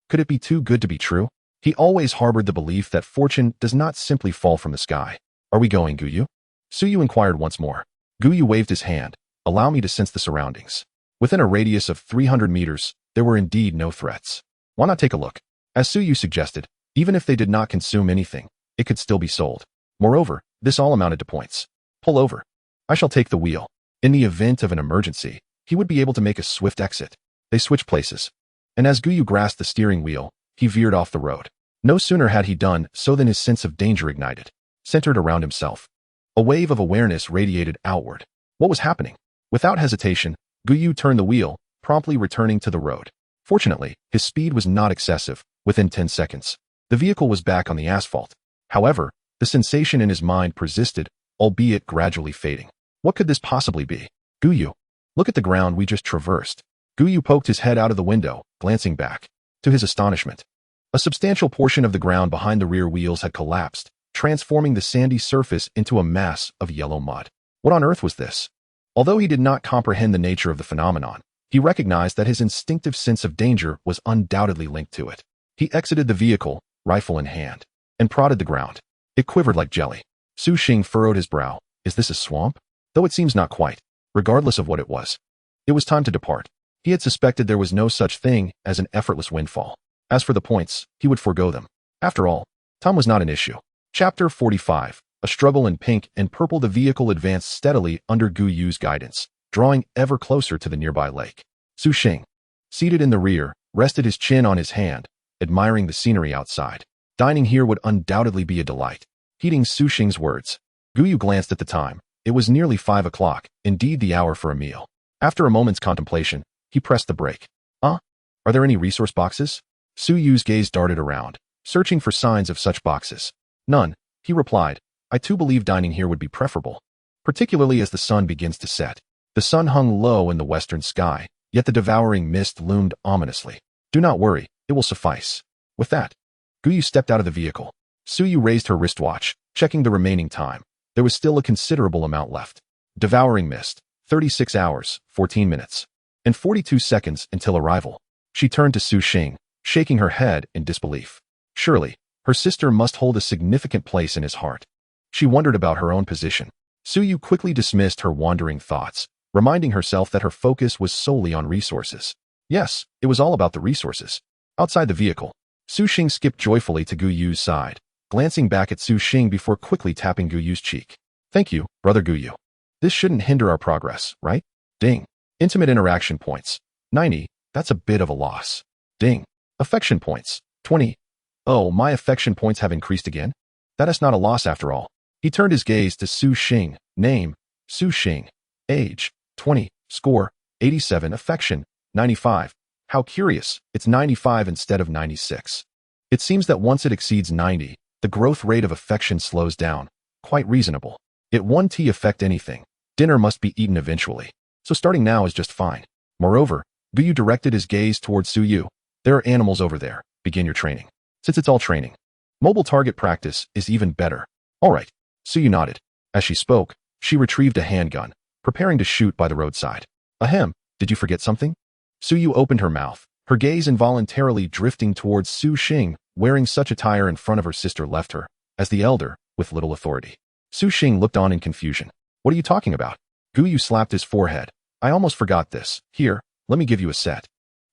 could it be too good to be true? He always harbored the belief that fortune does not simply fall from the sky. Are we going, Gu Yu? Su Yu inquired once more. Gu Yu waved his hand. Allow me to sense the surroundings. Within a radius of 300 meters, there were indeed no threats. Why not take a look? As Su Yu suggested, even if they did not consume anything, it could still be sold. Moreover, this all amounted to points. Pull over. I shall take the wheel. In the event of an emergency, he would be able to make a swift exit. They switched places, and as Gu Yu grasped the steering wheel, he veered off the road. No sooner had he done so than his sense of danger ignited, centered around himself. A wave of awareness radiated outward. What was happening? Without hesitation, Gu Yu turned the wheel, promptly returning to the road. Fortunately, his speed was not excessive. Within 10 seconds, the vehicle was back on the asphalt. However, the sensation in his mind persisted, albeit gradually fading. What could this possibly be? Gu Yu, look at the ground we just traversed. Gu Yu poked his head out of the window, glancing back. To his astonishment, A substantial portion of the ground behind the rear wheels had collapsed, transforming the sandy surface into a mass of yellow mud. What on earth was this? Although he did not comprehend the nature of the phenomenon, he recognized that his instinctive sense of danger was undoubtedly linked to it. He exited the vehicle, rifle in hand, and prodded the ground. It quivered like jelly. Su Xing furrowed his brow. Is this a swamp? Though it seems not quite. Regardless of what it was time to depart. He had suspected there was no such thing as an effortless windfall. As for the points, he would forego them. After all, time was not an issue. Chapter 45. A struggle in pink and purple. The vehicle advanced steadily under Gu Yu's guidance, drawing ever closer to the nearby lake. Su Xing, seated in the rear, rested his chin on his hand, admiring the scenery outside. Dining here would undoubtedly be a delight. Heeding Su Xing's words, Gu Yu glanced at the time. It was nearly 5 o'clock, indeed the hour for a meal. After a moment's contemplation, he pressed the brake. Are there any resource boxes? Su Yu's gaze darted around, searching for signs of such boxes. None, he replied. I too believe dining here would be preferable, particularly as the sun begins to set. The sun hung low in the western sky, yet the devouring mist loomed ominously. Do not worry, it will suffice. With that, Gu Yu stepped out of the vehicle. Su Yu raised her wristwatch, checking the remaining time. There was still a considerable amount left. Devouring mist, 36 hours, 14 minutes, and 42 seconds until arrival. She turned to Su Xing, shaking her head in disbelief. Surely, her sister must hold a significant place in his heart. She wondered about her own position. Su Yu quickly dismissed her wandering thoughts, reminding herself that her focus was solely on resources. Yes, it was all about the resources. Outside the vehicle, Su Xing skipped joyfully to Gu Yu's side, glancing back at Su Xing before quickly tapping Gu Yu's cheek. Thank you, brother Gu Yu. This shouldn't hinder our progress, right? Ding. Intimate interaction points, 90. That's a bit of a loss. Ding. Affection points, 20. Oh, my affection points have increased again? That is not a loss after all. He turned his gaze to Su Xing. Name, Su Xing. Age, 20. Score, 87. Affection, 95. How curious, it's 95 instead of 96. It seems that once it exceeds 90, the growth rate of affection slows down. Quite reasonable. It won't affect anything. Dinner must be eaten eventually, so starting now is just fine. Moreover, Gu Yu directed his gaze towards Su Yu. There are animals over there. Begin your training. Since it's all training, mobile target practice is even better. All right. Su Yu nodded. As she spoke, she retrieved a handgun, preparing to shoot by the roadside. Ahem, did you forget something? Su Yu opened her mouth, her gaze involuntarily drifting towards Su Xing, wearing such attire in front of her sister left her, as the elder, with little authority. Su Xing looked on in confusion. What are you talking about? Gu Yu slapped his forehead. I almost forgot this. Here, let me give you a set.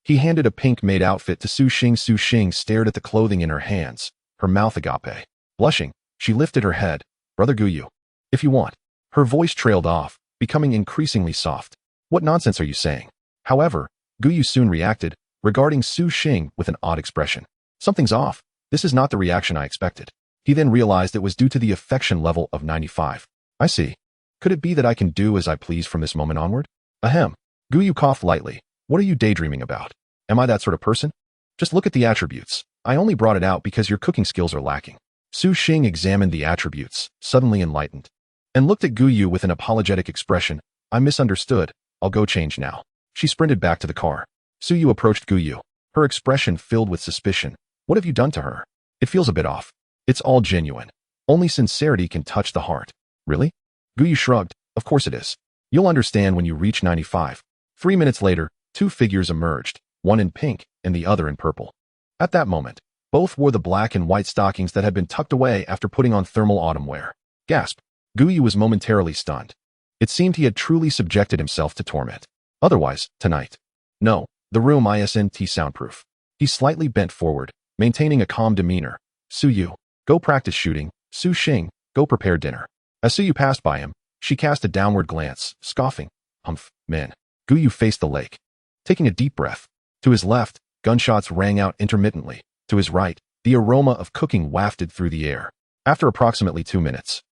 He handed a pink-made outfit to Su Xing. Su Xing stared at the clothing in her hands, her mouth agape. Blushing, she lifted her head. Brother Gu Yu, if you want. Her voice trailed off, becoming increasingly soft. What nonsense are you saying? However, Gu Yu soon reacted, regarding Su Xing with an odd expression. Something's off. This is not the reaction I expected. He then realized it was due to the affection level of 95. I see. Could it be that I can do as I please from this moment onward? Ahem. Gu Yu coughed lightly. What are you daydreaming about? Am I that sort of person? Just look at the attributes. I only brought it out because your cooking skills are lacking. Su Xing examined the attributes, suddenly enlightened, and looked at Gu Yu with an apologetic expression. I misunderstood. I'll go change now. She sprinted back to the car. Su Yu approached Gu Yu, her expression filled with suspicion. What have you done to her? It feels a bit off. It's all genuine. Only sincerity can touch the heart. Really? Gu Yu shrugged. Of course it is. You'll understand when you reach 95. 3 minutes later, 2 figures emerged, one in pink and the other in purple. At that moment, both wore the black and white stockings that had been tucked away after putting on thermal autumn wear. Gasp. Gu Yu was momentarily stunned. It seemed he had truly subjected himself to torment. Otherwise, tonight. No, the room isn't soundproof. He slightly bent forward, maintaining a calm demeanor. Su Yu, go practice shooting. Su Xing, go prepare dinner. As Su Yu passed by him, she cast a downward glance, scoffing. Humph, men. Gu Yu faced the lake, taking a deep breath. To his left, gunshots rang out intermittently. To his right, the aroma of cooking wafted through the air. After approximately 2 minutes,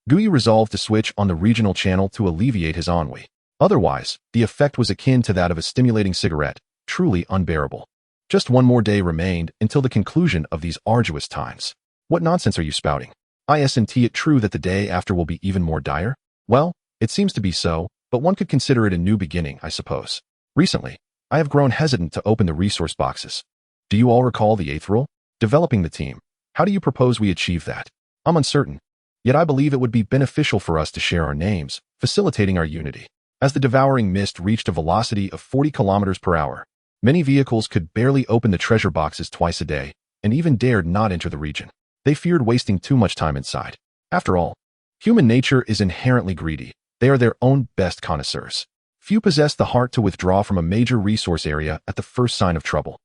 Gu Yu resolved to switch on the regional channel to alleviate his ennui. Otherwise, the effect was akin to that of a stimulating cigarette, truly unbearable. Just one more day remained until the conclusion of these arduous times. What nonsense are you spouting? Isn't it true that the day after will be even more dire? Well, it seems to be so, but one could consider it a new beginning, I suppose. Recently, I have grown hesitant to open the resource boxes. Do you all recall the 8th rule? Developing the team. How do you propose we achieve that? I'm uncertain. Yet I believe it would be beneficial for us to share our names, facilitating our unity. As the devouring mist reached a velocity of 40 kilometers per hour, many vehicles could barely open the treasure boxes twice a day, and even dared not enter the region. They feared wasting too much time inside. After all, human nature is inherently greedy. They are their own best connoisseurs. Few possess the heart to withdraw from a major resource area at the first sign of trouble.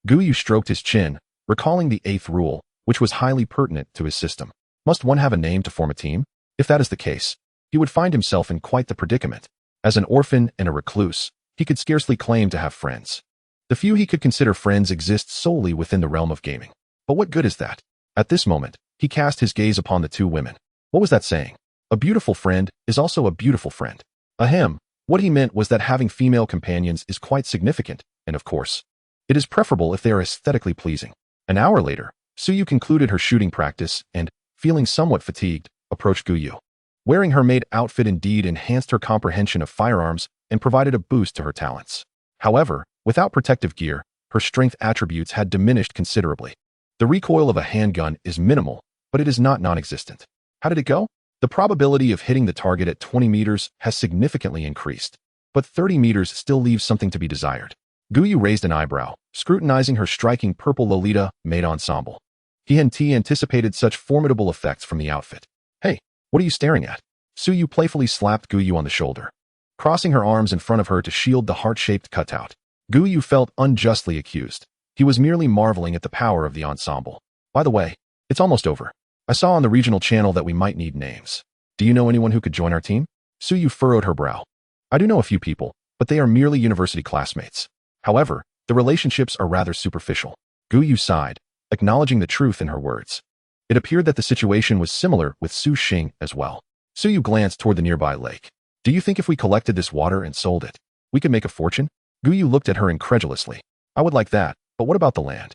Gu Yu stroked his chin, recalling the 8th rule, which was highly pertinent to his system. Must one have a name to form a team? If that is the case, he would find himself in quite the predicament. As an orphan and a recluse, he could scarcely claim to have friends. The few he could consider friends exist solely within the realm of gaming. But what good is that? At this moment, he cast his gaze upon the two women. What was that saying? A beautiful friend is also a beautiful friend. Ahem. What he meant was that having female companions is quite significant, and of course, it is preferable if they are aesthetically pleasing. An hour later, Su Yu concluded her shooting practice and, feeling somewhat fatigued, approached Gu Yu. Wearing her maid outfit indeed enhanced her comprehension of firearms and provided a boost to her talents. However, without protective gear, her strength attributes had diminished considerably. The recoil of a handgun is minimal, but it is not non-existent. How did it go? The probability of hitting the target at 20 meters has significantly increased, but 30 meters still leaves something to be desired. Gu Yu raised an eyebrow, scrutinizing her striking purple Lolita maid ensemble. He hadn't anticipated such formidable effects from the outfit. Hey, what are you staring at? Su Yu playfully slapped Gu Yu on the shoulder, crossing her arms in front of her to shield the heart-shaped cutout. Gu Yu felt unjustly accused. He was merely marveling at the power of the ensemble. By the way, it's almost over. I saw on the regional channel that we might need names. Do you know anyone who could join our team? Su Yu furrowed her brow. I do know a few people, but they are merely university classmates. However, the relationships are rather superficial. Gu Yu sighed, acknowledging the truth in her words. It appeared that the situation was similar with Su Xing as well. Su Yu glanced toward the nearby lake. Do you think if we collected this water and sold it, we could make a fortune? Gu Yu looked at her incredulously. I would like that, but what about the land?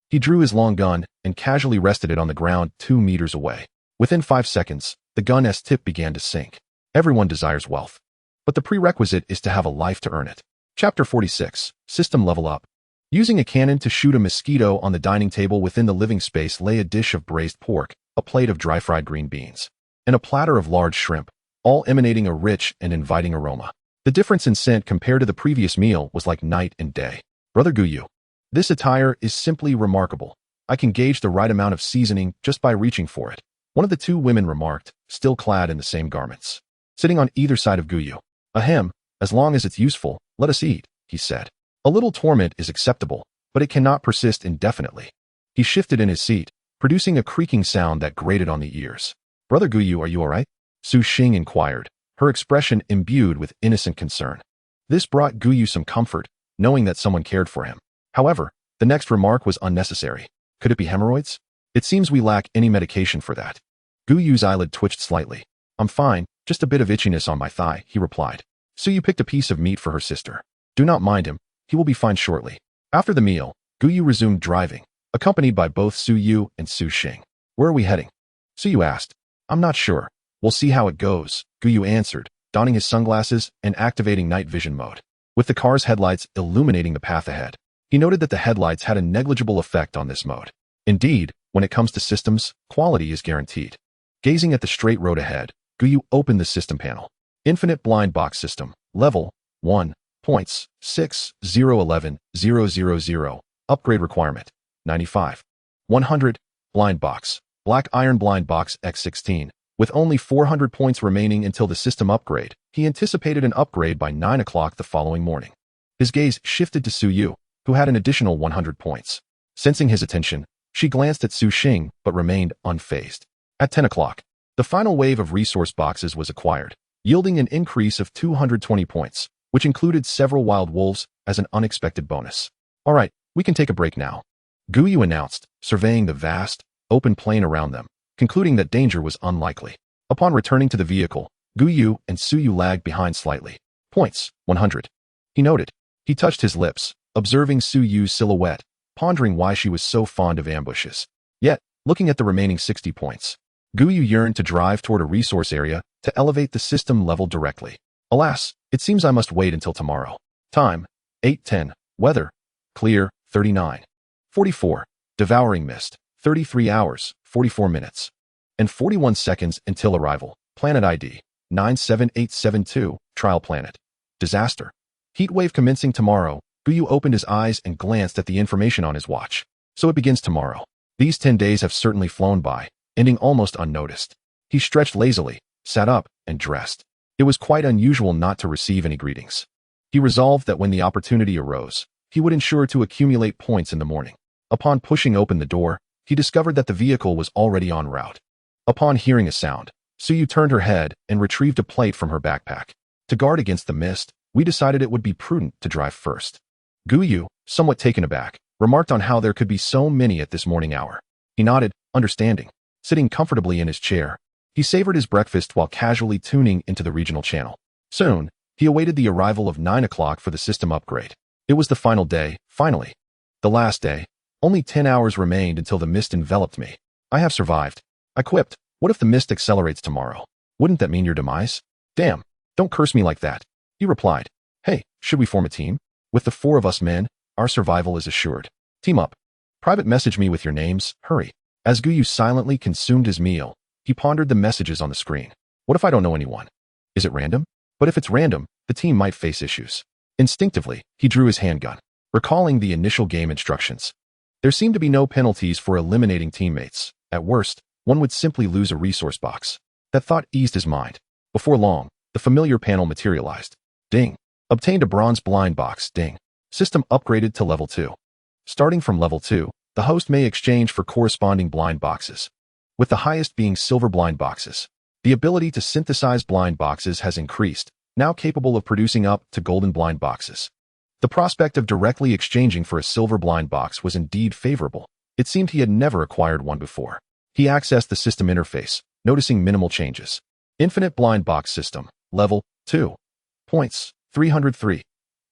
He drew his long gun and casually rested it on the ground 2 meters away. Within 5 seconds, the gun's tip began to sink. Everyone desires wealth, but the prerequisite is to have a life to earn it. Chapter 46, System Level Up. Using a cannon to shoot a mosquito on the dining table within the living space lay a dish of braised pork, a plate of dry-fried green beans, and a platter of large shrimp, all emanating a rich and inviting aroma. The difference in scent compared to the previous meal was like night and day. Brother Gu Yu, this attire is simply remarkable. I can gauge the right amount of seasoning just by reaching for it. One of the two women remarked, still clad in the same garments. Sitting on either side of Gu Yu. Ahem, as long as it's useful, let us eat, he said. A little torment is acceptable, but it cannot persist indefinitely. He shifted in his seat, producing a creaking sound that grated on the ears. Brother Gu Yu, are you all right? Su Xing inquired, her expression imbued with innocent concern. This brought Gu Yu some comfort, knowing that someone cared for him. However, the next remark was unnecessary. Could it be hemorrhoids? It seems we lack any medication for that. Gu Yu's eyelid twitched slightly. I'm fine, just a bit of itchiness on my thigh, he replied. Su Yu picked a piece of meat for her sister. Do not mind him, he will be fine shortly. After the meal, Gu Yu resumed driving, accompanied by both Su Yu and Su Xing. Where are we heading? Su Yu asked. I'm not sure. We'll see how it goes, Gu Yu answered, donning his sunglasses and activating night vision mode. With the car's headlights illuminating the path ahead, he noted that the headlights had a negligible effect on this mode. Indeed, when it comes to systems, quality is guaranteed. Gazing at the straight road ahead, Gu Yu opened the system panel. Infinite blind box system, level 1, points 6011000, upgrade requirement 95. 100, blind box, black iron blind box X16. With only 400 points remaining until the system upgrade, he anticipated an upgrade by 9 o'clock the following morning. His gaze shifted to Su Yu, who had an additional 100 points. Sensing his attention, she glanced at Su Xing but remained unfazed. At 10 o'clock, the final wave of resource boxes was acquired, yielding an increase of 220 points, which included several wild wolves as an unexpected bonus. All right, we can take a break now, Gu Yu announced, surveying the vast, open plain around them, concluding that danger was unlikely. Upon returning to the vehicle, Gu Yu and Su Yu lagged behind slightly. Points, 100. He noted. He touched his lips, observing Su Yu's silhouette, pondering why she was so fond of ambushes. Yet, looking at the remaining 60 points, Gu Yu yearned to drive toward a resource area to elevate the system level directly. Alas, it seems I must wait until tomorrow. Time, 8:10. Weather, clear, 39. 44. Devouring mist, 33 hours, 44 minutes, and 41 seconds until arrival. Planet ID, 97872, Trial Planet. Disaster. Heat wave commencing tomorrow. Gu Yu opened his eyes and glanced at the information on his watch. So it begins tomorrow. These 10 days have certainly flown by, ending almost unnoticed. He stretched lazily, sat up, and dressed. It was quite unusual not to receive any greetings. He resolved that when the opportunity arose, he would ensure to accumulate points in the morning. Upon pushing open the door, he discovered that the vehicle was already en route. Upon hearing a sound, Su Yu turned her head and retrieved a plate from her backpack. To guard against the mist, we decided it would be prudent to drive first. Gu Yu, somewhat taken aback, remarked on how there could be so many at this morning hour. He nodded, understanding. Sitting comfortably in his chair, he savored his breakfast while casually tuning into the regional channel. Soon, he awaited the arrival of 9 o'clock for the system upgrade. It was the final day, finally. The last day. Only 10 hours remained until the mist enveloped me. I have survived. I quipped. What if the mist accelerates tomorrow? Wouldn't that mean your demise? Damn, don't curse me like that. He replied. Hey, should we form a team? With the 4 of us men, our survival is assured. Team up. Private message me with your names, hurry. As Gu Yu silently consumed his meal, he pondered the messages on the screen. What if I don't know anyone? Is it random? But if it's random, the team might face issues. Instinctively, he drew his handgun, recalling the initial game instructions. There seemed to be no penalties for eliminating teammates. At worst, one would simply lose a resource box. That thought eased his mind. Before long, the familiar panel materialized. Ding. Obtained a bronze blind box. Ding. System upgraded to level 2. Starting from level 2, the host may exchange for corresponding blind boxes, with the highest being silver blind boxes. The ability to synthesize blind boxes has increased, now capable of producing up to golden blind boxes. The prospect of directly exchanging for a silver blind box was indeed favorable. It seemed he had never acquired one before. He accessed the system interface, noticing minimal changes. Infinite blind box system, level 2. Points, 303.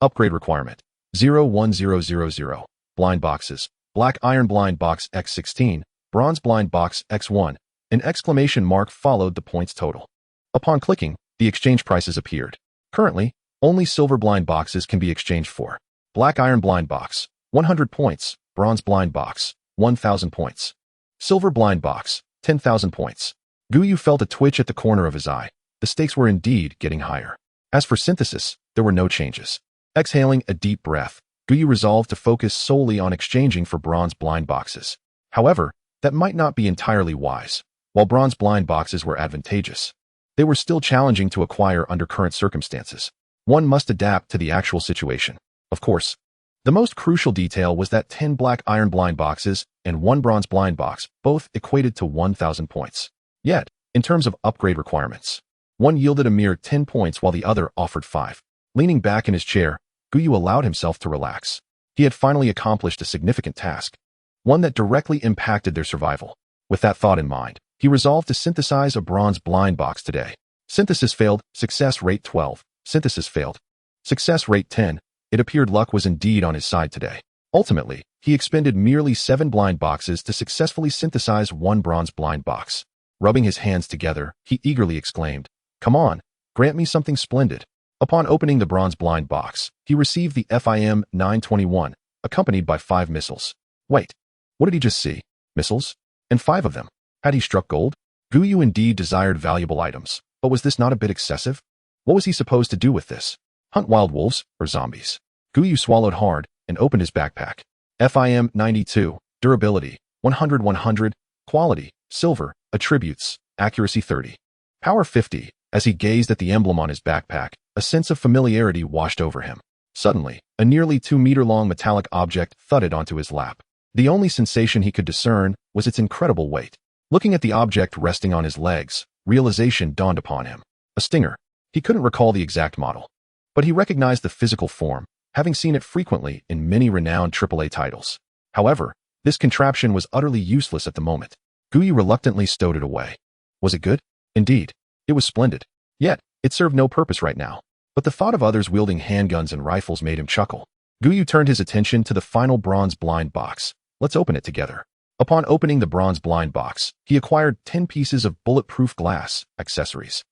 Upgrade requirement, 01000. Blind boxes, black iron blind box X16, bronze blind box X1. An exclamation mark followed the points total. Upon clicking, the exchange prices appeared. Currently, only silver blind boxes can be exchanged for. Black iron blind box, 100 points. Bronze blind box, 1,000 points. Silver blind box, 10,000 points. Gu Yu felt a twitch at the corner of his eye. The stakes were indeed getting higher. As for synthesis, there were no changes. Exhaling a deep breath, Gu Yu resolved to focus solely on exchanging for bronze blind boxes. However, that might not be entirely wise. While bronze blind boxes were advantageous, they were still challenging to acquire under current circumstances. One must adapt to the actual situation. Of course, the most crucial detail was that 10 black iron blind boxes and 1 bronze blind box both equated to 1,000 points. Yet, in terms of upgrade requirements, one yielded a mere 10 points while the other offered 5. Leaning back in his chair, Gu Yu allowed himself to relax. He had finally accomplished a significant task, one that directly impacted their survival. With that thought in mind, he resolved to synthesize a bronze blind box today. Synthesis failed, success rate 12. Synthesis failed. Success rate 10. It appeared luck was indeed on his side today. Ultimately, he expended merely 7 blind boxes to successfully synthesize 1 bronze blind box. Rubbing his hands together, he eagerly exclaimed, "Come on, grant me something splendid." Upon opening the bronze blind box, he received the FIM 921, accompanied by 5 missiles. Wait, what did he just see? Missiles? And 5 of them. Had he struck gold? Gu Yu indeed desired valuable items, but was this not a bit excessive? What was he supposed to do with this? Hunt wild wolves or zombies? Gu Yu swallowed hard and opened his backpack. FIM 92, durability, 100, quality, silver, attributes, accuracy 30. Power 50. As he gazed at the emblem on his backpack, a sense of familiarity washed over him. Suddenly, a nearly 2-meter-long metallic object thudded onto his lap. The only sensation he could discern was its incredible weight. Looking at the object resting on his legs, realization dawned upon him. A stinger. He couldn't recall the exact model, but he recognized the physical form, having seen it frequently in many renowned AAA titles. However, this contraption was utterly useless at the moment. Gu Yu reluctantly stowed it away. Was it good? Indeed. It was splendid. Yet, it served no purpose right now. But the thought of others wielding handguns and rifles made him chuckle. Gu Yu turned his attention to the final bronze blind box. Let's open it together. Upon opening the bronze blind box, he acquired 10 pieces of bulletproof glass accessories.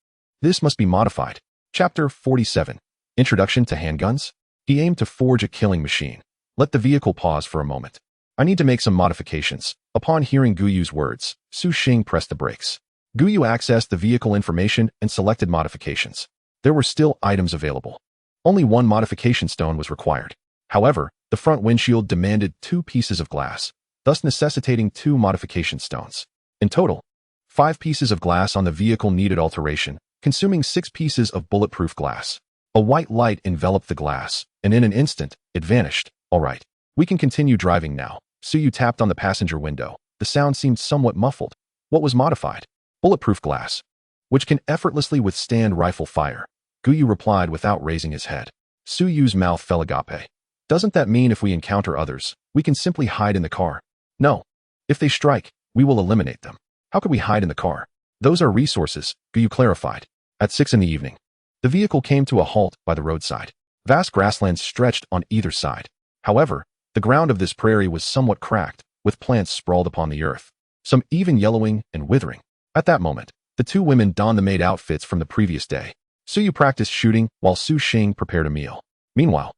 This must be modified. Chapter 47. Introduction to handguns. He aimed to forge a killing machine. Let the vehicle pause for a moment. I need to make some modifications. Upon hearing Gu Yu's words, Su Xing pressed the brakes. Gu Yu accessed the vehicle information and selected modifications. There were still items available. Only one modification stone was required. However, the front windshield demanded 2 pieces of glass, thus necessitating 2 modification stones. In total, 5 pieces of glass on the vehicle needed alteration, consuming 6 pieces of bulletproof glass. A white light enveloped the glass, and in an instant, it vanished. All right, we can continue driving now. Su Yu tapped on the passenger window. The sound seemed somewhat muffled. What was modified? Bulletproof glass, which can effortlessly withstand rifle fire. Gu Yu replied without raising his head. Su Yu's mouth fell agape. Doesn't that mean if we encounter others, we can simply hide in the car? No. If they strike, we will eliminate them. How could we hide in the car? Those are resources, Gu Yu clarified. At 6 in the evening, the vehicle came to a halt by the roadside. Vast grasslands stretched on either side. However, the ground of this prairie was somewhat cracked, with plants sprawled upon the earth, some even yellowing and withering. At that moment, the 2 women donned the maid outfits from the previous day. Su Yu practiced shooting while Su Xing prepared a meal. Meanwhile,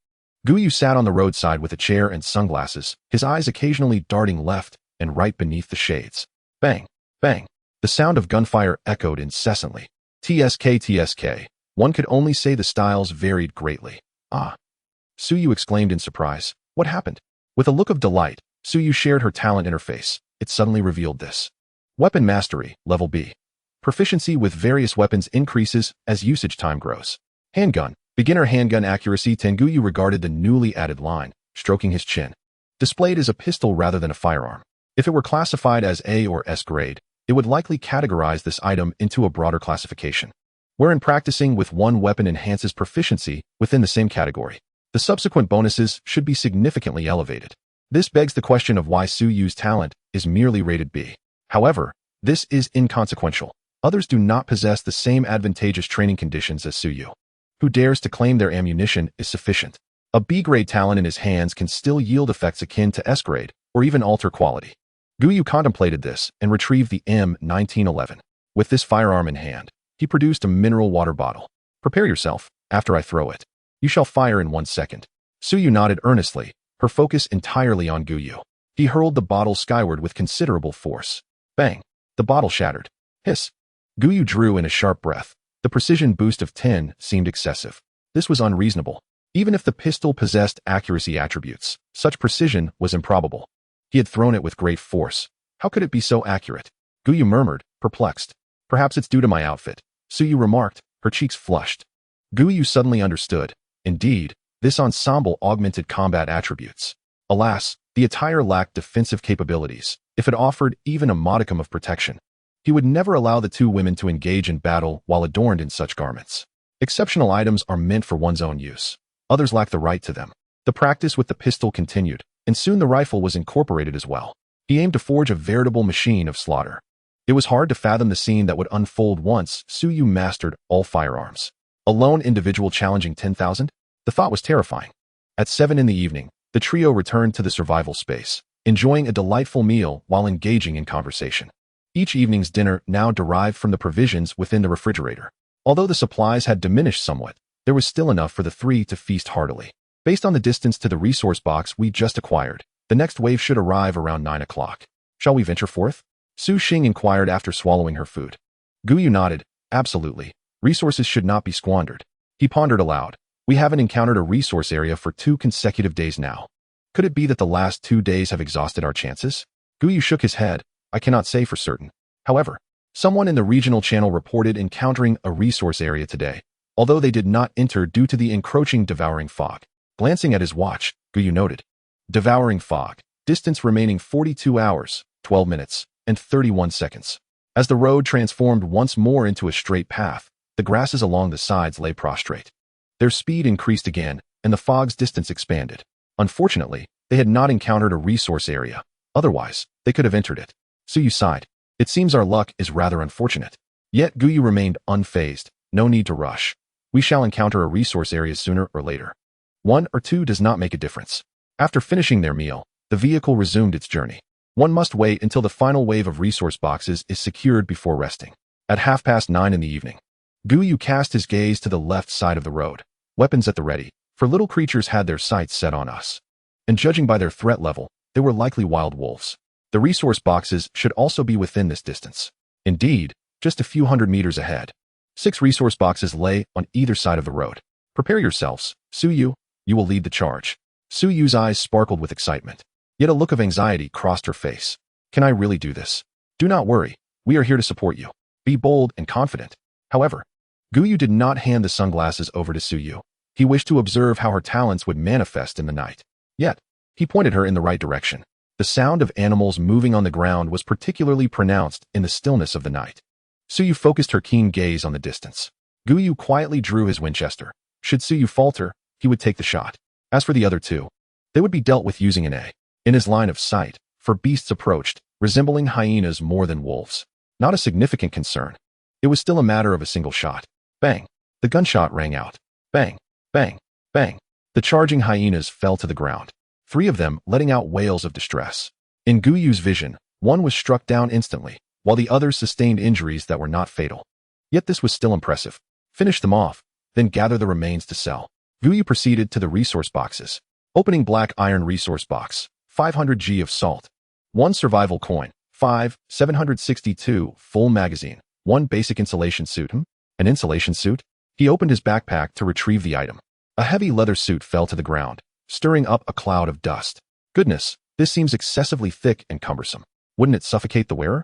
Gu Yu sat on the roadside with a chair and sunglasses, his eyes occasionally darting left and right beneath the shades. Bang, bang. The sound of gunfire echoed incessantly. TSK, TSK. One could only say the styles varied greatly. Ah. Su Yu exclaimed in surprise. What happened? With a look of delight, Su Yu shared her talent interface. It suddenly revealed this. Weapon Mastery, Level B. Proficiency with various weapons increases as usage time grows. Handgun. Beginner handgun accuracy 10. Gu Yu regarded the newly added line, stroking his chin. Displayed as a pistol rather than a firearm. If it were classified as A or S grade, it would likely categorize this item into a broader classification, wherein practicing with one weapon enhances proficiency within the same category. The subsequent bonuses should be significantly elevated. This begs the question of why Su Yu's talent is merely rated B. However, this is inconsequential. Others do not possess the same advantageous training conditions as Su Yu. Who dares to claim their ammunition is sufficient? A B-grade talent in his hands can still yield effects akin to S-grade, or even alter quality. Gu Yu contemplated this and retrieved the M1911. With this firearm in hand, he produced a mineral water bottle. Prepare yourself. After I throw it, you shall fire in 1 second. Su Yu nodded earnestly, her focus entirely on Gu Yu. He hurled the bottle skyward with considerable force. Bang! The bottle shattered. Hiss! Gu Yu drew in a sharp breath. The precision boost of 10 seemed excessive. This was unreasonable. Even if the pistol possessed accuracy attributes, such precision was improbable. He had thrown it with great force. How could it be so accurate? Gu Yu murmured, perplexed. Perhaps it's due to my outfit. Su Yu remarked, her cheeks flushed. Gu Yu suddenly understood. Indeed, this ensemble augmented combat attributes. Alas, the attire lacked defensive capabilities, if it offered even a modicum of protection. He would never allow the 2 women to engage in battle while adorned in such garments. Exceptional items are meant for one's own use. Others lack the right to them. The practice with the pistol continued, and soon the rifle was incorporated as well. He aimed to forge a veritable machine of slaughter. It was hard to fathom the scene that would unfold once Su Yu mastered all firearms. A lone individual challenging 10,000? The thought was terrifying. At 7 in the evening, the trio returned to the survival space, enjoying a delightful meal while engaging in conversation. Each evening's dinner now derived from the provisions within the refrigerator. Although the supplies had diminished somewhat, there was still enough for the 3 to feast heartily. Based on the distance to the resource box we just acquired, the next wave should arrive around 9 o'clock. Shall we venture forth? Su Xing inquired after swallowing her food. Gu Yu nodded. Absolutely. Resources should not be squandered. He pondered aloud. We haven't encountered a resource area for 2 consecutive days now. Could it be that the last 2 days have exhausted our chances? Gu Yu shook his head. I cannot say for certain. However, someone in the regional channel reported encountering a resource area today, although they did not enter due to the encroaching devouring fog. Glancing at his watch, Gu Yu noted. Devouring fog. Distance remaining 42 hours, 12 minutes, and 31 seconds. As the road transformed once more into a straight path, the grasses along the sides lay prostrate. Their speed increased again, and the fog's distance expanded. Unfortunately, they had not encountered a resource area. Otherwise, they could have entered it. Su Yu sighed. It seems our luck is rather unfortunate. Yet Gu Yu remained unfazed. No need to rush. We shall encounter a resource area sooner or later. 1 or 2 does not make a difference. After finishing their meal, the vehicle resumed its journey. One must wait until the final wave of resource boxes is secured before resting. At 9:30 in the evening, Gu Yu cast his gaze to the left side of the road. Weapons at the ready, for little creatures had their sights set on us. And judging by their threat level, they were likely wild wolves. The resource boxes should also be within this distance. Indeed, just a few hundred meters ahead. 6 resource boxes lay on either side of the road. Prepare yourselves, Su Yu. You will lead the charge. Su Yu's eyes sparkled with excitement. Yet a look of anxiety crossed her face. Can I really do this? Do not worry. We are here to support you. Be bold and confident. However, Gu Yu did not hand the sunglasses over to Su Yu. He wished to observe how her talents would manifest in the night. Yet, he pointed her in the right direction. The sound of animals moving on the ground was particularly pronounced in the stillness of the night. Su Yu focused her keen gaze on the distance. Gu Yu quietly drew his Winchester. Should Su Yu falter, he would take the shot. As for the other two, they would be dealt with using an A. In his line of sight, for beasts approached, resembling hyenas more than wolves. Not a significant concern. It was still a matter of a single shot. Bang! The gunshot rang out. Bang! Bang! Bang! The charging hyenas fell to the ground. 3 of them letting out wails of distress. In Gu Yu's vision, one was struck down instantly, while the others sustained injuries that were not fatal. Yet this was still impressive. Finish them off, then gather the remains to sell. Gu Yu proceeded to the resource boxes. Opening black iron resource box, 500 G of salt. 1 survival coin, 5, 762 full magazine, 1 basic insulation suit. An insulation suit? He opened his backpack to retrieve the item. A heavy leather suit fell to the ground, stirring up a cloud of dust. Goodness, this seems excessively thick and cumbersome. Wouldn't it suffocate the wearer?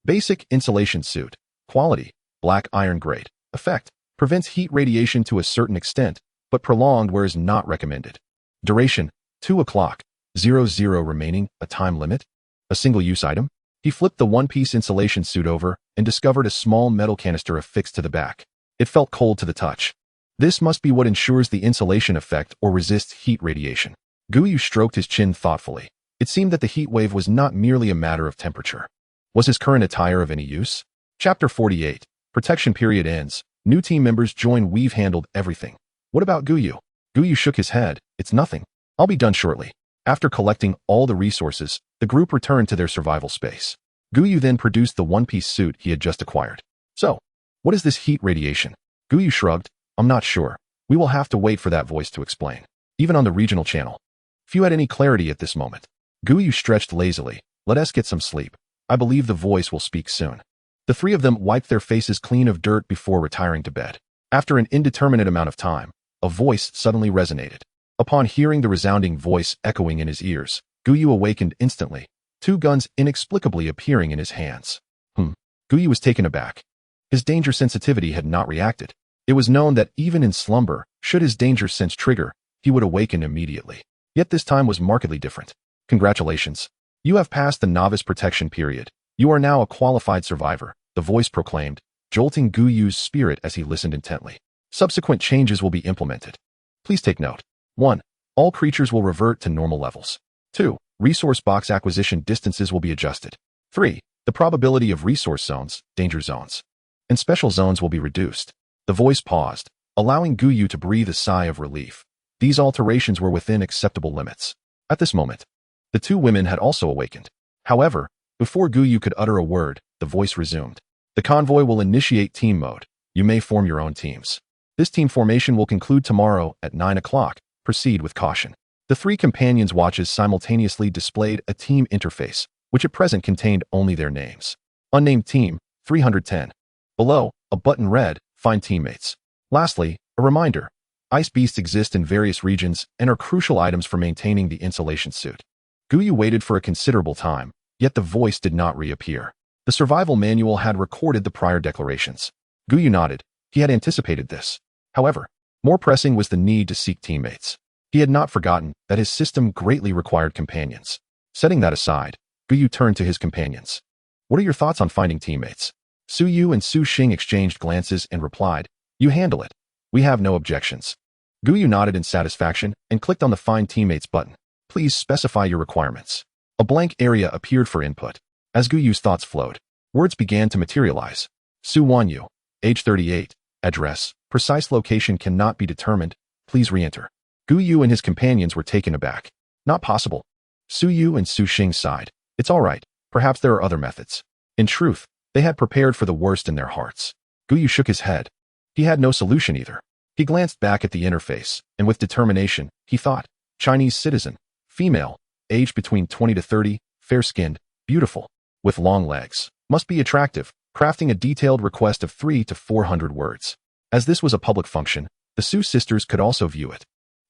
Basic insulation suit. Quality, black iron grade. Effect, prevents heat radiation to a certain extent, but prolonged wear is not recommended. Duration, 2 o'clock, 00 remaining, a time limit. A single-use item? He flipped the one-piece insulation suit over and discovered a small metal canister affixed to the back. It felt cold to the touch. This must be what ensures the insulation effect or resists heat radiation. Gu Yu stroked his chin thoughtfully. It seemed that the heat wave was not merely a matter of temperature. Was his current attire of any use? Chapter 48. Protection period ends. New team members join. We've handled everything. What about Gu Yu? Gu Yu shook his head. It's nothing. I'll be done shortly. After collecting all the resources, the group returned to their survival space. Gu Yu then produced the one-piece suit he had just acquired. So, what is this heat radiation? Gu Yu shrugged. I'm not sure. We will have to wait for that voice to explain. Even on the regional channel. Few had any clarity at this moment. Gu Yu stretched lazily. Let us get some sleep. I believe the voice will speak soon. The 3 of them wiped their faces clean of dirt before retiring to bed. After an indeterminate amount of time, a voice suddenly resonated. Upon hearing the resounding voice echoing in his ears, Gu Yu awakened instantly, 2 guns inexplicably appearing in his hands. Gu Yu was taken aback. His danger sensitivity had not reacted. It was known that even in slumber, should his danger sense trigger, he would awaken immediately. Yet this time was markedly different. Congratulations. You have passed the novice protection period. You are now a qualified survivor, the voice proclaimed, jolting Gu Yu's spirit as he listened intently. Subsequent changes will be implemented. Please take note. 1. All creatures will revert to normal levels. 2. Resource box acquisition distances will be adjusted. 3. The probability of resource zones, danger zones, and special zones will be reduced. The voice paused, allowing Gu Yu to breathe a sigh of relief. These alterations were within acceptable limits. At this moment, the 2 women had also awakened. However, before Gu Yu could utter a word, the voice resumed. The convoy will initiate team mode. You may form your own teams. This team formation will conclude tomorrow at 9 o'clock. Proceed with caution. The 3 companions' watches simultaneously displayed a team interface, which at present contained only their names. Unnamed team, 310. Below, a button read, Find teammates. Lastly, a reminder. Ice beasts exist in various regions and are crucial items for maintaining the insulation suit. Gu Yu waited for a considerable time, yet the voice did not reappear. The survival manual had recorded the prior declarations. Gu Yu nodded. He had anticipated this. However, more pressing was the need to seek teammates. He had not forgotten that his system greatly required companions. Setting that aside, Gu Yu turned to his companions. What are your thoughts on finding teammates? Su Yu and Su Xing exchanged glances and replied, You handle it. We have no objections. Gu Yu nodded in satisfaction and clicked on the Find Teammates button. Please specify your requirements. A blank area appeared for input. As Gu Yu's thoughts flowed, words began to materialize. Su Wanyu, age 38, address, precise location cannot be determined. Please re-enter. Gu Yu and his companions were taken aback. Not possible. Su Yu and Su Xing sighed. It's all right. Perhaps there are other methods. In truth, they had prepared for the worst in their hearts. Gu Yu shook his head. He had no solution either. He glanced back at the interface, and with determination, he thought, Chinese citizen, female, aged between 20 to 30, fair-skinned, beautiful, with long legs, must be attractive, crafting a detailed request of 300 to 400 words. As this was a public function, the Su sisters could also view it.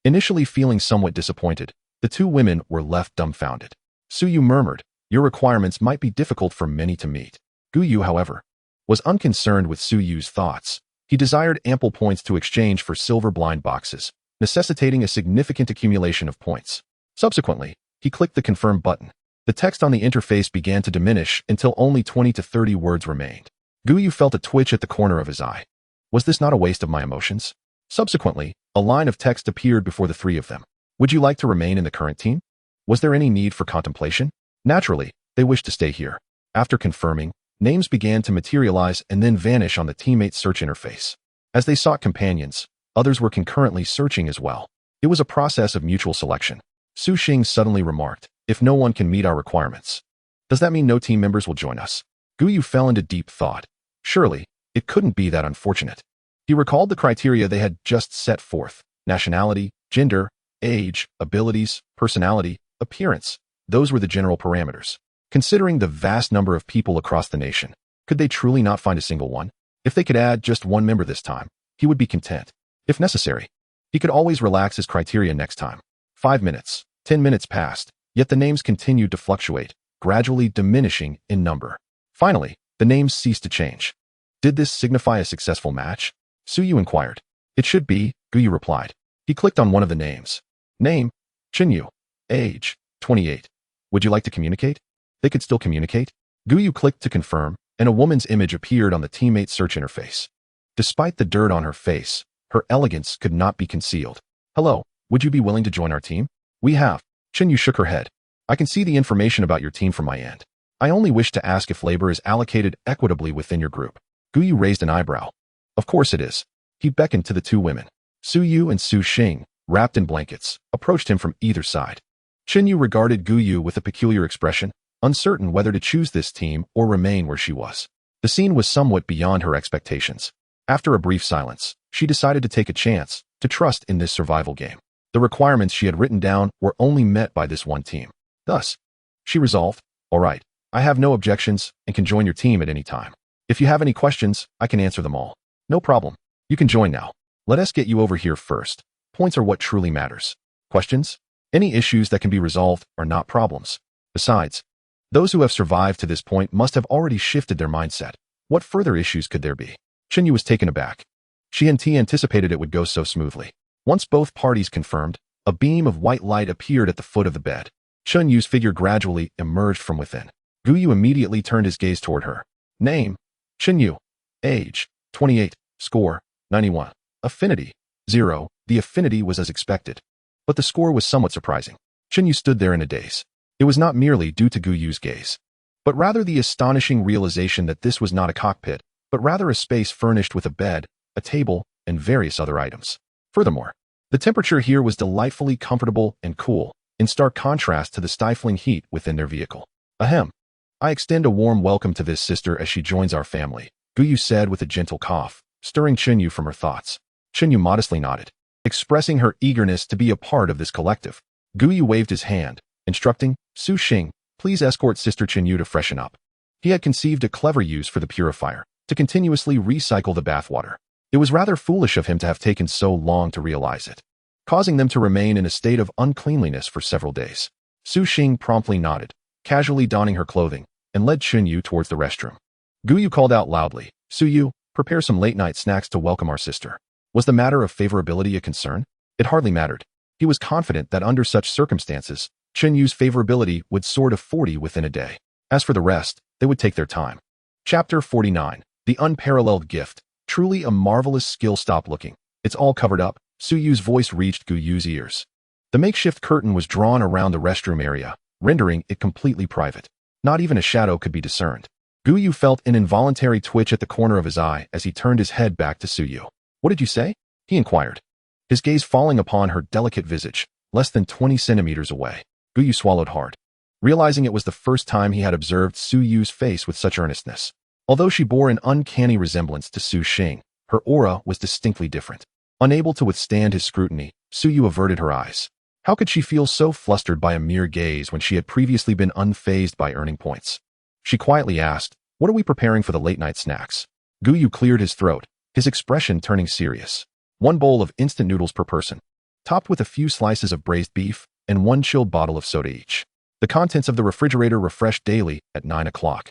Initially feeling somewhat disappointed, the two women were left dumbfounded. Su Yu murmured, "Your requirements might be difficult for many to meet." Gu Yu, however, was unconcerned with Su Yu's thoughts. He desired ample points to exchange for silver blind boxes, necessitating a significant accumulation of points. Subsequently, he clicked the confirm button. The text on the interface began to diminish until only 20 to 30 words remained. Gu Yu felt a twitch at the corner of his eye. Was this not a waste of my emotions? Subsequently, a line of text appeared before the three of them. Would you like to remain in the current team? Was there any need for contemplation? Naturally, they wished to stay here. After confirming, names began to materialize and then vanish on the teammate search interface. As they sought companions, others were concurrently searching as well. It was a process of mutual selection. Su Xing suddenly remarked, "If no one can meet our requirements, does that mean no team members will join us?" Gu Yu fell into deep thought. Surely, it couldn't be that unfortunate. He recalled the criteria they had just set forth: nationality, gender, age, abilities, personality, appearance. Those were the general parameters. Considering the vast number of people across the nation, could they truly not find a single one? If they could add just one member this time, he would be content. If necessary, he could always relax his criteria next time. 5 minutes, 10 minutes passed, yet the names continued to fluctuate, gradually diminishing in number. Finally, the names ceased to change. Did this signify a successful match? Su Yu inquired. It should be, Gu Yu replied. He clicked on one of the names. Name, Chen Yu. Age, 28. Would you like to communicate? They could still communicate. Gu Yu clicked to confirm, and a woman's image appeared on the teammate search interface. Despite the dirt on her face, her elegance could not be concealed. Hello, would you be willing to join our team? We have. Chen Yu shook her head. I can see the information about your team from my end. I only wish to ask if labor is allocated equitably within your group. Gu Yu raised an eyebrow. Of course it is. He beckoned to the two women. Su Yu and Su Xing, wrapped in blankets, approached him from either side. Chen Yu regarded Gu Yu with a peculiar expression, uncertain whether to choose this team or remain where she was. The scene was somewhat beyond her expectations. After a brief silence, she decided to take a chance, to trust in this survival game. The requirements she had written down were only met by this one team. Thus, she resolved, all right, I have no objections and can join your team at any time. If you have any questions, I can answer them all. No problem. You can join now. Let us get you over here first. Points are what truly matters. Questions? Any issues that can be resolved are not problems. Besides, those who have survived to this point must have already shifted their mindset. What further issues could there be? Chen Yu was taken aback. She anticipated it would go so smoothly. Once both parties confirmed, a beam of white light appeared at the foot of the bed. Chen Yu's figure gradually emerged from within. Gu Yu immediately turned his gaze toward her. Name, Chen Yu. Age, 28. Score, 91. Affinity, 0. The affinity was as expected. But the score was somewhat surprising. Chen Yu stood there in a daze. It was not merely due to Gu Yu's gaze, but rather the astonishing realization that this was not a cockpit, but rather a space furnished with a bed, a table, and various other items. Furthermore, the temperature here was delightfully comfortable and cool, in stark contrast to the stifling heat within their vehicle. Ahem. I extend a warm welcome to this sister as she joins our family, Gu Yu said with a gentle cough, stirring Chen Yu from her thoughts. Chen Yu modestly nodded, expressing her eagerness to be a part of this collective. Gu Yu waved his hand, instructing, Su Xing, please escort Sister Chen Yu to freshen up. He had conceived a clever use for the purifier, to continuously recycle the bathwater. It was rather foolish of him to have taken so long to realize it, causing them to remain in a state of uncleanliness for several days. Su Xing promptly nodded, casually donning her clothing, and led Chen Yu towards the restroom. Gu Yu called out loudly, Su Yu, prepare some late-night snacks to welcome our sister. Was the matter of favorability a concern? It hardly mattered. He was confident that under such circumstances, Chen Yu's favorability would soar to 40 within a day. As for the rest, they would take their time. Chapter 49. The Unparalleled Gift. Truly a marvelous skill. Stop looking. It's all covered up. Su Yu's voice reached Gu Yu's ears. The makeshift curtain was drawn around the restroom area, rendering it completely private. Not even a shadow could be discerned. Gu Yu felt an involuntary twitch at the corner of his eye as he turned his head back to Su Yu. What did you say? He inquired, his gaze falling upon her delicate visage, less than 20 centimeters away. Gu Yu swallowed hard, realizing it was the first time he had observed Su Yu's face with such earnestness. Although she bore an uncanny resemblance to Su Xing, her aura was distinctly different. Unable to withstand his scrutiny, Su Yu averted her eyes. How could she feel so flustered by a mere gaze when she had previously been unfazed by earning points? She quietly asked, "What are we preparing for the late-night snacks?" Gu Yu cleared his throat, his expression turning serious. 1 bowl of instant noodles per person, topped with a few slices of braised beef and 1 chilled bottle of soda each. The contents of the refrigerator refreshed daily at 9 o'clock,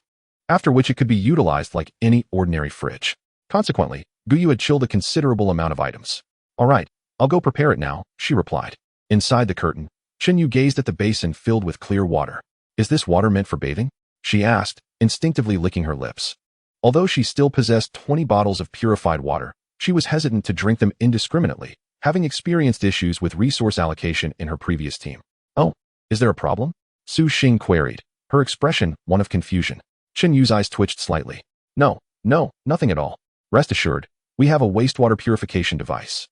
after which it could be utilized like any ordinary fridge. Consequently, Gu Yu had chilled a considerable amount of items. "All right, I'll go prepare it now," she replied. Inside the curtain, Chen Yu gazed at the basin filled with clear water. "Is this water meant for bathing?" she asked, instinctively licking her lips. Although she still possessed 20 bottles of purified water, she was hesitant to drink them indiscriminately, having experienced issues with resource allocation in her previous team. "Oh, is there a problem?" Su Xing queried, her expression one of confusion. Chen Yu's eyes twitched slightly. No, nothing at all. Rest assured, we have a wastewater purification device.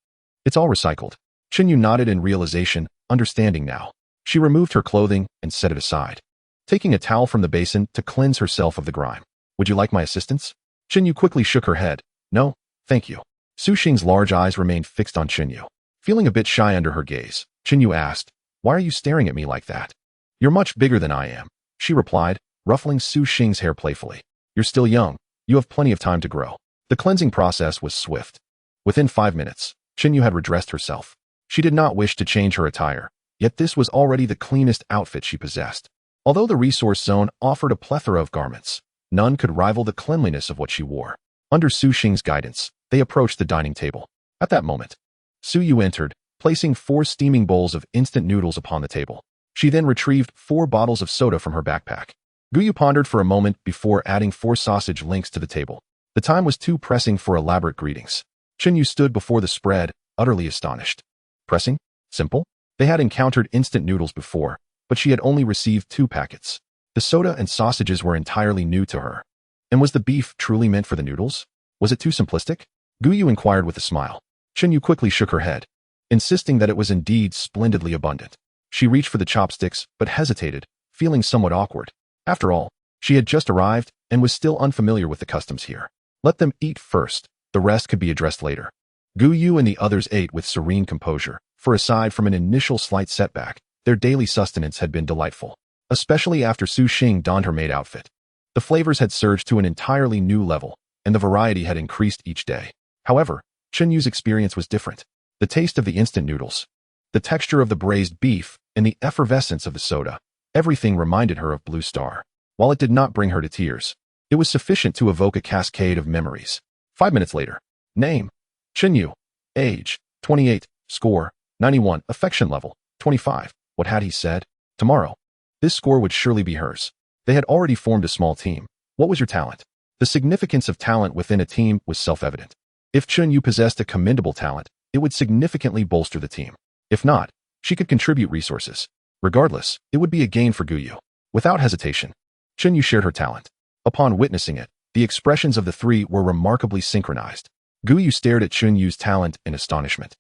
It's all recycled." Chen Yu nodded in realization, understanding now. She removed her clothing and set it aside, taking a towel from the basin to cleanse herself of the grime. "Would you like my assistance?" Chen Yu quickly shook her head. "No, thank you." Su Xing's large eyes remained fixed on Chen Yu. Feeling a bit shy under her gaze, Chen Yu asked, "Why are you staring at me like that?" "You're much bigger than I am," she replied, ruffling Su Xing's hair playfully. "You're still young. You have plenty of time to grow." The cleansing process was swift. Within 5 minutes, Chen Yu had redressed herself. She did not wish to change her attire, yet this was already the cleanest outfit she possessed. Although the resource zone offered a plethora of garments, none could rival the cleanliness of what she wore. Under Su Xing's guidance, they approached the dining table. At that moment, Su Yu entered, placing 4 steaming bowls of instant noodles upon the table. She then retrieved 4 bottles of soda from her backpack. Gu Yu pondered for a moment before adding 4 sausage links to the table. The time was too pressing for elaborate greetings. Chen Yu stood before the spread, utterly astonished. Pressing? Simple? They had encountered instant noodles before, but she had only received 2 packets. The soda and sausages were entirely new to her. And was the beef truly meant for the noodles? Was it too simplistic? Gu Yu inquired with a smile. Chen Yu quickly shook her head, insisting that it was indeed splendidly abundant. She reached for the chopsticks, but hesitated, feeling somewhat awkward. After all, she had just arrived and was still unfamiliar with the customs here. Let them eat first, the rest could be addressed later. Gu Yu and the others ate with serene composure, for aside from an initial slight setback, their daily sustenance had been delightful, especially after Su Xing donned her maid outfit. The flavors had surged to an entirely new level, and the variety had increased each day. However, Chen Yu's experience was different. The taste of the instant noodles, the texture of the braised beef, and the effervescence of the soda, everything reminded her of Blue Star. While it did not bring her to tears, it was sufficient to evoke a cascade of memories. 5 minutes later. Name: Chen Yu. Age: 28. Score: 91. Affection level: 25. What had he said? Tomorrow. This score would surely be hers. They had already formed a small team. What was your talent? The significance of talent within a team was self-evident. If Chen Yu possessed a commendable talent, it would significantly bolster the team. If not, she could contribute resources. Regardless, it would be a gain for Gu Yu. Without hesitation, Chen Yu shared her talent. Upon witnessing it, the expressions of the 3 were remarkably synchronized. Gu Yu stared at Chen Yu's talent in astonishment,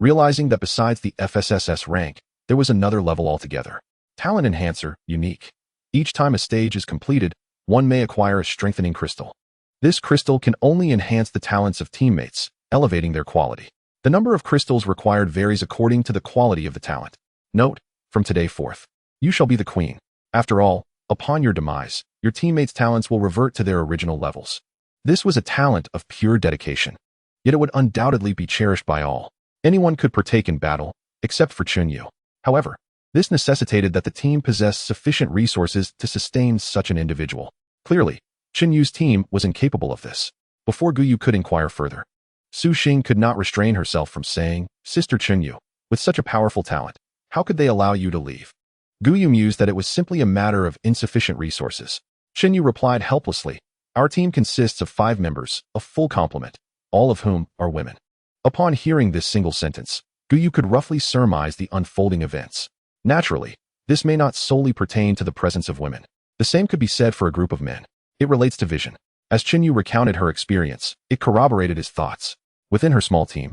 realizing that besides the FSSS rank, there was another level altogether. Talent Enhancer, unique. Each time a stage is completed, one may acquire a strengthening crystal. This crystal can only enhance the talents of teammates, elevating their quality. The number of crystals required varies according to the quality of the talent. Note: from today forth, you shall be the queen. After all, upon your demise, your teammates' talents will revert to their original levels. This was a talent of pure dedication, yet it would undoubtedly be cherished by all. Anyone could partake in battle, except for Chen Yu. However, this necessitated that the team possess sufficient resources to sustain such an individual. Clearly, Chen Yu's team was incapable of this. Before Gu Yu could inquire further, Su Xing could not restrain herself from saying, "Sister Chen Yu, with such a powerful talent, how could they allow you to leave?" Gu Yu mused that it was simply a matter of insufficient resources. Chen Yu replied helplessly, "Our team consists of 5 members, a full complement, all of whom are women." Upon hearing this single sentence, Gu Yu could roughly surmise the unfolding events. Naturally, this may not solely pertain to the presence of women. The same could be said for a group of men. It relates to vision. As Chen Yu recounted her experience, it corroborated his thoughts. Within her small team,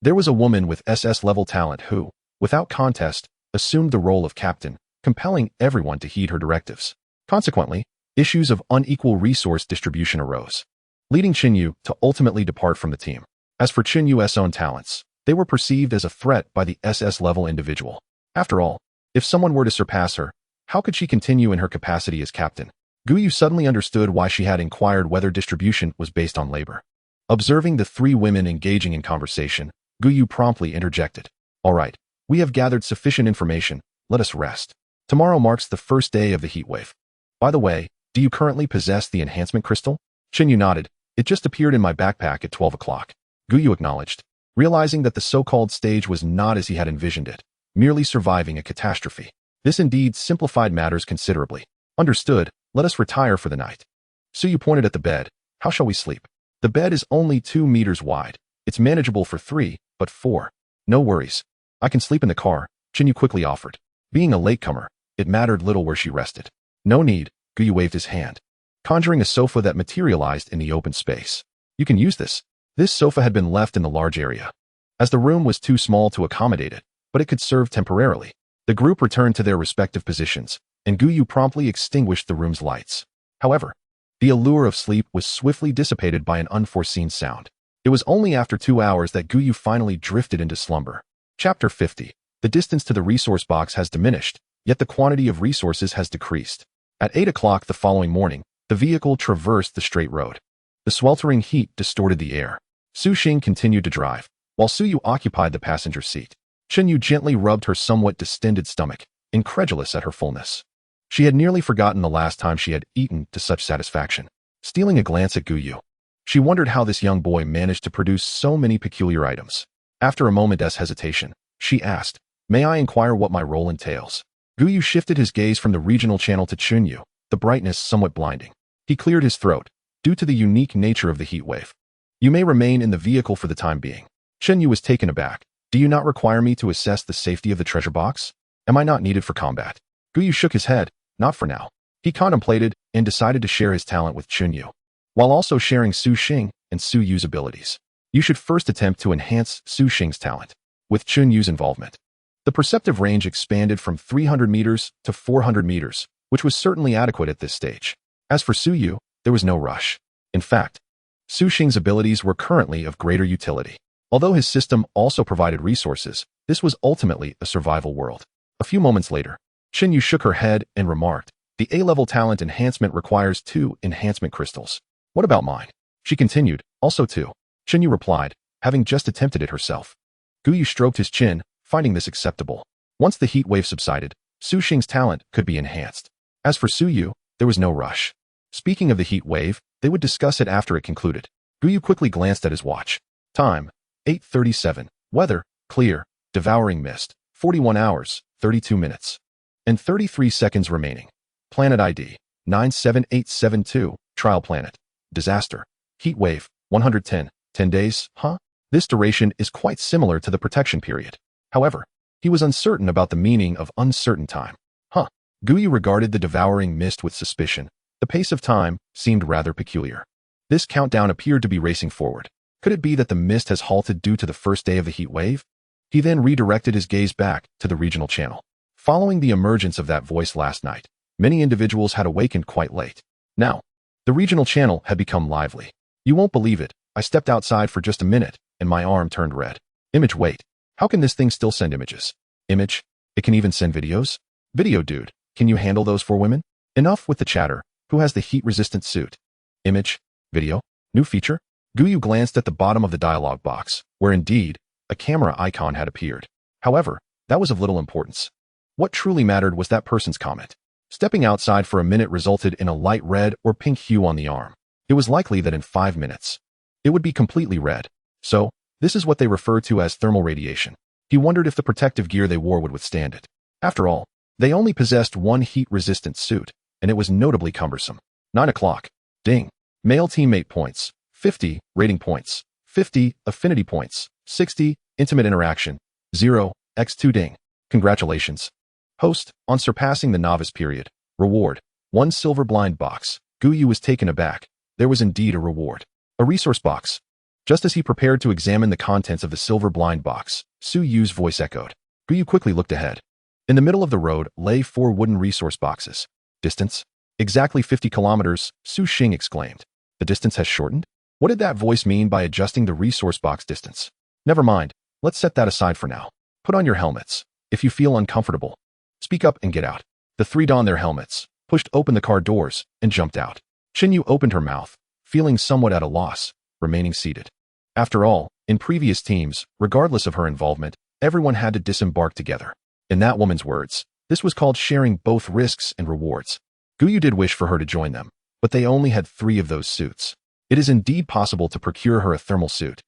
there was a woman with SS-level talent who, without contest, assumed the role of captain, compelling everyone to heed her directives. Consequently, issues of unequal resource distribution arose, leading Chen Yu to ultimately depart from the team. As for Chen Yu's own talents, they were perceived as a threat by the SS-level individual. After all, if someone were to surpass her, how could she continue in her capacity as captain? Gu Yu suddenly understood why she had inquired whether distribution was based on labor. Observing the three women engaging in conversation, Gu Yu promptly interjected. All right, we have gathered sufficient information, let us rest. Tomorrow marks the first day of the heat wave. By the way, do you currently possess the enhancement crystal? Chen Yu nodded. It just appeared in my backpack at 12 o'clock. Gu Yu acknowledged, realizing that the so-called stage was not as he had envisioned it, merely surviving a catastrophe. This indeed simplified matters considerably. Understood, let us retire for the night. Su Yu pointed at the bed. How shall we sleep? The bed is only 2 meters wide. It's manageable for 3, but 4. No worries. I can sleep in the car, Chen Yu quickly offered. Being a latecomer, it mattered little where she rested. No need, Gu Yu waved his hand, conjuring a sofa that materialized in the open space. You can use this. This sofa had been left in the large area, as the room was too small to accommodate it, but it could serve temporarily. The group returned to their respective positions, and Gu Yu promptly extinguished the room's lights. However, the allure of sleep was swiftly dissipated by an unforeseen sound. It was only after 2 hours that Gu Yu finally drifted into slumber. Chapter 50. The distance to the resource box has diminished, yet the quantity of resources has decreased. At 8 o'clock the following morning, the vehicle traversed the straight road. The sweltering heat distorted the air. Su Xing continued to drive, while Su Yu occupied the passenger seat. Chen Yu gently rubbed her somewhat distended stomach, incredulous at her fullness. She had nearly forgotten the last time she had eaten to such satisfaction. Stealing a glance at Gu Yu, she wondered how this young boy managed to produce so many peculiar items. After a moment's hesitation, she asked, "May I inquire what my role entails?" Gu Yu shifted his gaze from the regional channel to Chen Yu, the brightness somewhat blinding. He cleared his throat, due to the unique nature of the heat wave. You may remain in the vehicle for the time being. Chen Yu was taken aback. Do you not require me to assess the safety of the treasure box? Am I not needed for combat? Gu Yu shook his head. Not for now. He contemplated and decided to share his talent with Chen Yu, while also sharing Su Xing and Su Yu's abilities. You should first attempt to enhance Su Xing's talent, with Chen Yu's involvement. The perceptive range expanded from 300 meters to 400 meters, which was certainly adequate at this stage. As for Su Yu, there was no rush. In fact, Su Xing's abilities were currently of greater utility. Although his system also provided resources, this was ultimately a survival world. A few moments later, Chen Yu shook her head and remarked, the A-level talent enhancement requires 2 enhancement crystals. What about mine? She continued, also 2. Chen Yu replied, having just attempted it herself. Gu Yu stroked his chin, finding this acceptable. Once the heat wave subsided, Su Xing's talent could be enhanced. As for Su Yu, there was no rush. Speaking of the heat wave, they would discuss it after it concluded. Gu Yu quickly glanced at his watch. Time, 8:37. Weather, clear, devouring mist, 41 hours, 32 minutes. And 33 seconds remaining. Planet ID, 97872, Trial Planet. Disaster. Heat wave, 110. 10 days, huh? This duration is quite similar to the protection period. However, he was uncertain about the meaning of uncertain time. Gu Yu regarded the devouring mist with suspicion. The pace of time seemed rather peculiar. This countdown appeared to be racing forward. Could it be that the mist has halted due to the first day of the heat wave? He then redirected his gaze back to the regional channel. Following the emergence of that voice last night, many individuals had awakened quite late. Now, the regional channel had become lively. You won't believe it. I stepped outside for just a minute, and my arm turned red. Image, wait. How can this thing still send images? Image? It can even send videos? Video, dude. Can you handle those 4 women? Enough with the chatter. Who has the heat-resistant suit? Image? Video? New feature? Gu Yu glanced at the bottom of the dialog box, where indeed, a camera icon had appeared. However, that was of little importance. What truly mattered was that person's comment. Stepping outside for a minute resulted in a light red or pink hue on the arm. It was likely that in 5 minutes, it would be completely red. So, this is what they refer to as thermal radiation. He wondered if the protective gear they wore would withstand it. After all, they only possessed 1 heat-resistant suit, and it was notably cumbersome. 9 o'clock. Ding. Male teammate points. 50. Rating points. 50. Affinity points. 60. Intimate interaction. 0. X2 ding. Congratulations. Host, on surpassing the novice period. Reward. 1 silver blind box. Gu Yu was taken aback. There was indeed a reward. A resource box. Just as he prepared to examine the contents of the silver blind box, Su Yu's voice echoed. Gu Yu quickly looked ahead. In the middle of the road lay 4 wooden resource boxes. Distance? Exactly 50 kilometers, Su Xing exclaimed. The distance has shortened? What did that voice mean by adjusting the resource box distance? Never mind, let's set that aside for now. Put on your helmets. If you feel uncomfortable, speak up and get out. The three donned their helmets, pushed open the car doors, and jumped out. Chen Yu opened her mouth, feeling somewhat at a loss, remaining seated. After all, in previous teams, regardless of her involvement, everyone had to disembark together. In that woman's words, this was called sharing both risks and rewards. Gu Yu did wish for her to join them, but they only had 3 of those suits. It is indeed possible to procure her a thermal suit.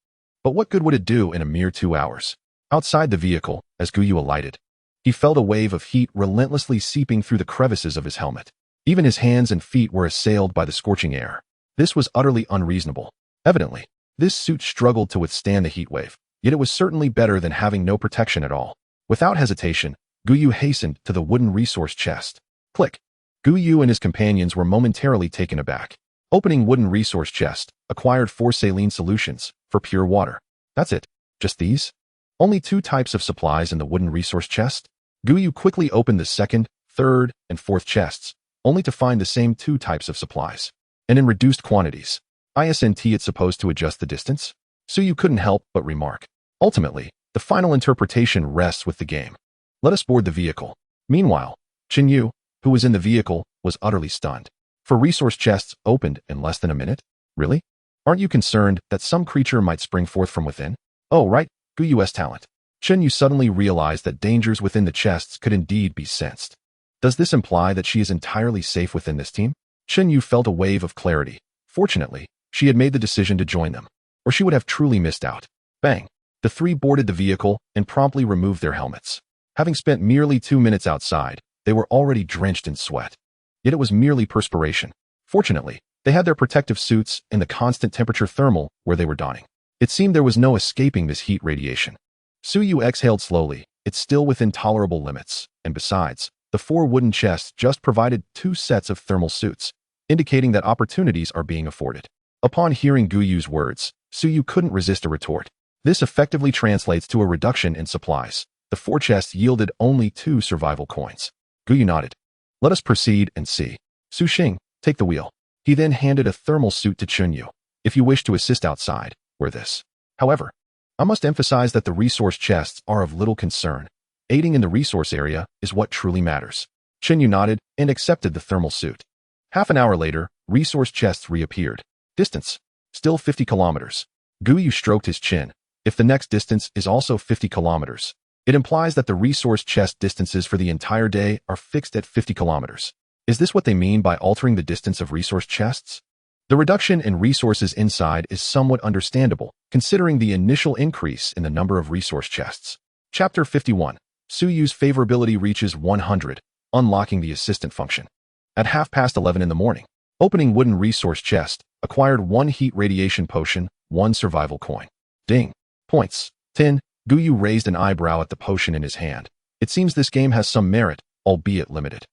But what good would it do in a mere 2 hours? Outside the vehicle, as Gu Yu alighted, he felt a wave of heat relentlessly seeping through the crevices of his helmet. Even his hands and feet were assailed by the scorching air. This was utterly unreasonable. Evidently, this suit struggled to withstand the heat wave, yet it was certainly better than having no protection at all. Without hesitation, Gu Yu hastened to the wooden resource chest. Click. Gu Yu and his companions were momentarily taken aback. Opening wooden resource chest, acquired 4 saline solutions for pure water. That's it. Just these? Only 2 types of supplies in the wooden resource chest? Gu Yu quickly opened the 2nd, 3rd, and 4th chests, only to find the same 2 types of supplies, and in reduced quantities. Isn't it supposed to adjust the distance? Su Yu couldn't help but remark. Ultimately, the final interpretation rests with the game. Let us board the vehicle. Meanwhile, Chen Yu, who was in the vehicle, was utterly stunned. 4 resource chests opened in less than a minute? Really? Aren't you concerned that some creature might spring forth from within? Oh, right, Gu Yu's talent. Chen Yu suddenly realized that dangers within the chests could indeed be sensed. Does this imply that she is entirely safe within this team? Chen Yu felt a wave of clarity. Fortunately, she had made the decision to join them, or she would have truly missed out. Bang! The 3 boarded the vehicle and promptly removed their helmets. Having spent merely 2 minutes outside, they were already drenched in sweat. Yet it was merely perspiration. Fortunately, they had their protective suits and the constant temperature thermal where they were donning. It seemed there was no escaping this heat radiation. Su Yu exhaled slowly. It's still within tolerable limits, and besides, the 4 wooden chests just provided 2 sets of thermal suits, indicating that opportunities are being afforded. Upon hearing Gu Yu's words, Su Yu couldn't resist a retort. This effectively translates to a reduction in supplies. The 4 chests yielded only 2 survival coins. Gu Yu nodded. Let us proceed and see. Su Xing, take the wheel. He then handed a thermal suit to Chen Yu. If you wish to assist outside, wear this. However, I must emphasize that the resource chests are of little concern. Aiding in the resource area is what truly matters. Chen Yu nodded and accepted the thermal suit. Half an hour later, resource chests reappeared. Distance, still 50 kilometers. Gu Yu stroked his chin. If the next distance is also 50 kilometers, it implies that the resource chest distances for the entire day are fixed at 50 kilometers. Is this what they mean by altering the distance of resource chests? The reduction in resources inside is somewhat understandable, considering the initial increase in the number of resource chests. Chapter 51. Su Yu's favorability reaches 100, unlocking the assistant function. At 11:30 in the morning, opening wooden resource chest, acquired 1 heat radiation potion, 1 survival coin. Ding. Points. 10. Gu Yu raised an eyebrow at the potion in his hand. It seems this game has some merit, albeit limited.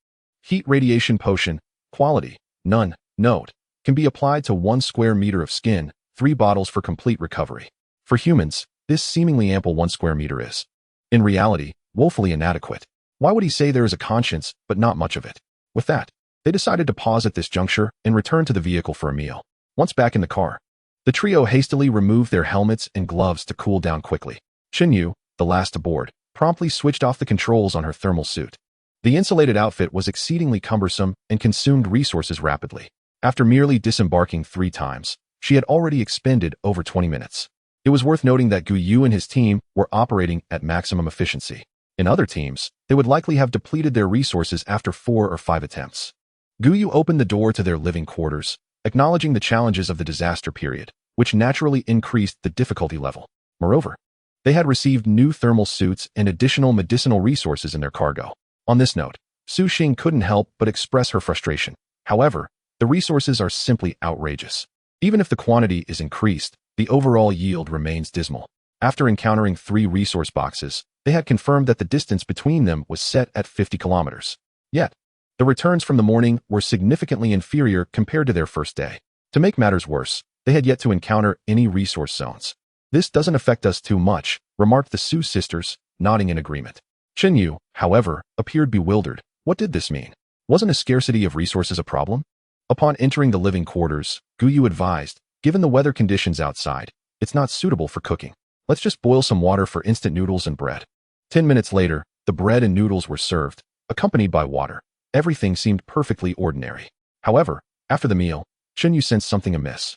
Heat radiation potion, quality, none, note, can be applied to 1 square meter of skin, 3 bottles for complete recovery. For humans, this seemingly ample 1 square meter is, in reality, woefully inadequate. Why would he say there is a conscience, but not much of it? With that, they decided to pause at this juncture and return to the vehicle for a meal. Once back in the car, the trio hastily removed their helmets and gloves to cool down quickly. Chen Yu, the last to board, promptly switched off the controls on her thermal suit. The insulated outfit was exceedingly cumbersome and consumed resources rapidly. After merely disembarking 3 times, she had already expended over 20 minutes. It was worth noting that Gu Yu and his team were operating at maximum efficiency. In other teams, they would likely have depleted their resources after 4 or 5 attempts. Gu Yu opened the door to their living quarters, acknowledging the challenges of the disaster period, which naturally increased the difficulty level. Moreover, they had received new thermal suits and additional medicinal resources in their cargo. On this note, Su Xing couldn't help but express her frustration. However, the resources are simply outrageous. Even if the quantity is increased, the overall yield remains dismal. After encountering 3 resource boxes, they had confirmed that the distance between them was set at 50 kilometers. Yet, the returns from the morning were significantly inferior compared to their first day. To make matters worse, they had yet to encounter any resource zones. This doesn't affect us too much, remarked the Su sisters, nodding in agreement. Chen Yu, however, appeared bewildered. What did this mean? Wasn't a scarcity of resources a problem? Upon entering the living quarters, Gu Yu advised, given the weather conditions outside, it's not suitable for cooking. Let's just boil some water for instant noodles and bread. 10 minutes later, The bread and noodles were served, accompanied by water. Everything seemed perfectly ordinary. However, after the meal, Chen Yu sensed something amiss.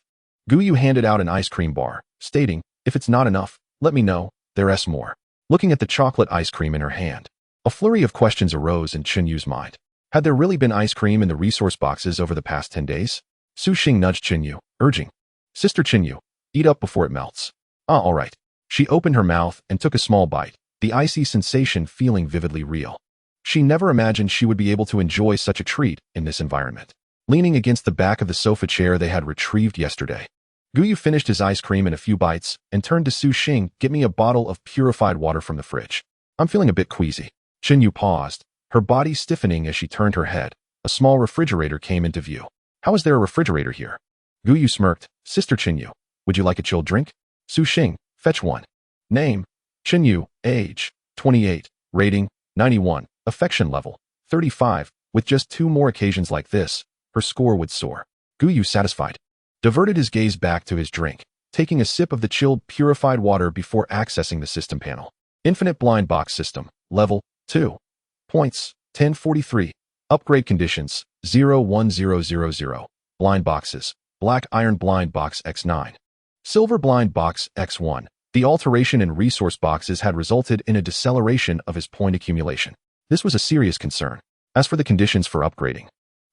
Gu Yu handed out an ice cream bar, stating, "If it's not enough, let me know, there's more." Looking at the chocolate ice cream in her hand, a flurry of questions arose in Chen Yu's mind. Had there really been ice cream in the resource boxes over the past 10 days? Su Xing nudged Chen Yu, urging, "Sister Chen Yu, eat up before it melts." "Ah, all right." She opened her mouth and took a small bite, the icy sensation feeling vividly real. She never imagined she would be able to enjoy such a treat in this environment. Leaning against the back of the sofa chair they had retrieved yesterday, Gu Yu finished his ice cream in a few bites and turned to Su Xing, "Get me a bottle of purified water from the fridge. I'm feeling a bit queasy." Chen Yu paused, her body stiffening as she turned her head. A small refrigerator came into view. "How is there a refrigerator here?" Gu Yu smirked. "Sister Chen Yu, would you like a chilled drink?" Su Xing, "Fetch one." Name, Chen Yu, age, 28, rating, 91, affection level, 35. With just 2 more occasions like this, her score would soar. Gu Yu, satisfied, diverted his gaze back to his drink, taking a sip of the chilled, purified water before accessing the system panel. Infinite blind box system, level 2. Points, 1043. Upgrade conditions, 01000. Blind boxes, black iron blind box X9. Silver blind box X1. The alteration in resource boxes had resulted in a deceleration of his point accumulation. This was a serious concern. As for the conditions for upgrading,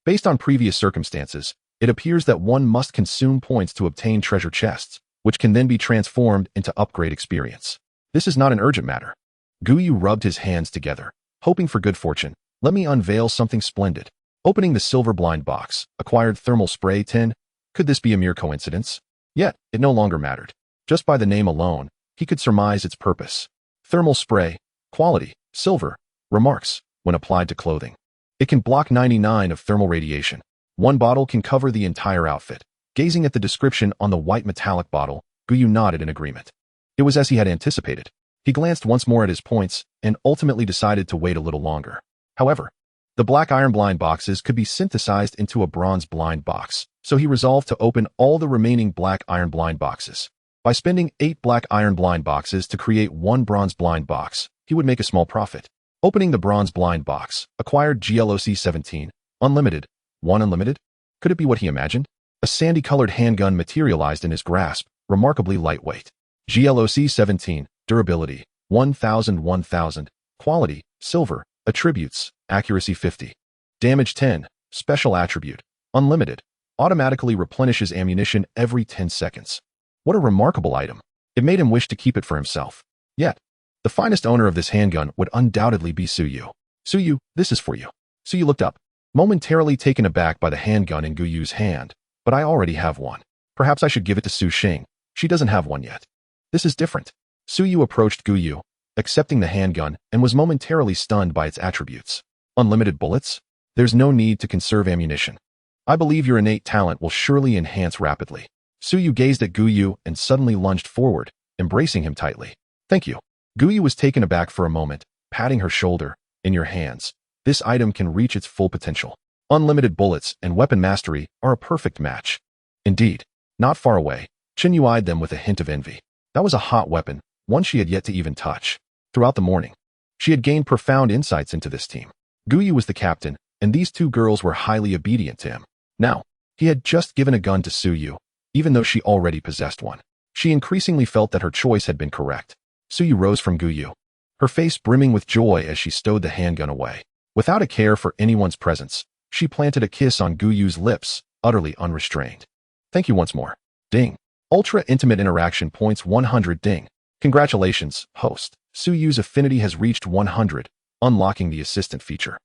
based on previous circumstances, it appears that one must consume points to obtain treasure chests, which can then be transformed into upgrade experience. This is not an urgent matter. Gu Yu rubbed his hands together, hoping for good fortune. Let me unveil something splendid. Opening the silver blind box, acquired thermal spray 10. Could this be a mere coincidence? Yet, it no longer mattered. Just by the name alone, he could surmise its purpose. Thermal spray, quality, silver, remarks, when applied to clothing. It can block 99 of thermal radiation. 1 bottle can cover the entire outfit. Gazing at the description on the white metallic bottle, Gu Yu nodded in agreement. It was as he had anticipated. He glanced once more at his points and ultimately decided to wait a little longer. However, the black iron blind boxes could be synthesized into a bronze blind box, so he resolved to open all the remaining black iron blind boxes. By spending 8 black iron blind boxes to create 1 bronze blind box, he would make a small profit. Opening the bronze blind box, acquired GLOC 17, unlimited. 1 unlimited? Could it be what he imagined? A sandy-colored handgun materialized in his grasp, remarkably lightweight. GLOC 17, durability, 1000. Quality, silver, attributes, accuracy 50. Damage 10, special attribute, unlimited. Automatically replenishes ammunition every 10 seconds. What a remarkable item. It made him wish to keep it for himself. Yet, the finest owner of this handgun would undoubtedly be Su Yu. "Su Yu, this is for you." Su Yu looked up, momentarily taken aback by the handgun in Gu Yu's hand. "But I already have one. Perhaps I should give it to Su Xing. She doesn't have one yet." "This is different." Su Yu approached Gu Yu, accepting the handgun, and was momentarily stunned by its attributes. "Unlimited bullets? There's no need to conserve ammunition. I believe your innate talent will surely enhance rapidly." Su Yu gazed at Gu Yu and suddenly lunged forward, embracing him tightly. "Thank you." Gu Yu was taken aback for a moment, patting her shoulder. "In your hands, this item can reach its full potential. Unlimited bullets and weapon mastery are a perfect match." Indeed, not far away, Chen Yu eyed them with a hint of envy. That was a hot weapon, one she had yet to even touch. Throughout the morning, she had gained profound insights into this team. Gu Yu was the captain, and these 2 girls were highly obedient to him. Now, he had just given a gun to Su Yu, even though she already possessed one. She increasingly felt that her choice had been correct. Su Yu rose from Gu Yu, her face brimming with joy as she stowed the handgun away. Without a care for anyone's presence, she planted a kiss on Gu Yu's lips, utterly unrestrained. "Thank you once more." Ding. Ultra intimate interaction points 100. Ding. Congratulations, host. Su Yu's affinity has reached 100, unlocking the assistant feature.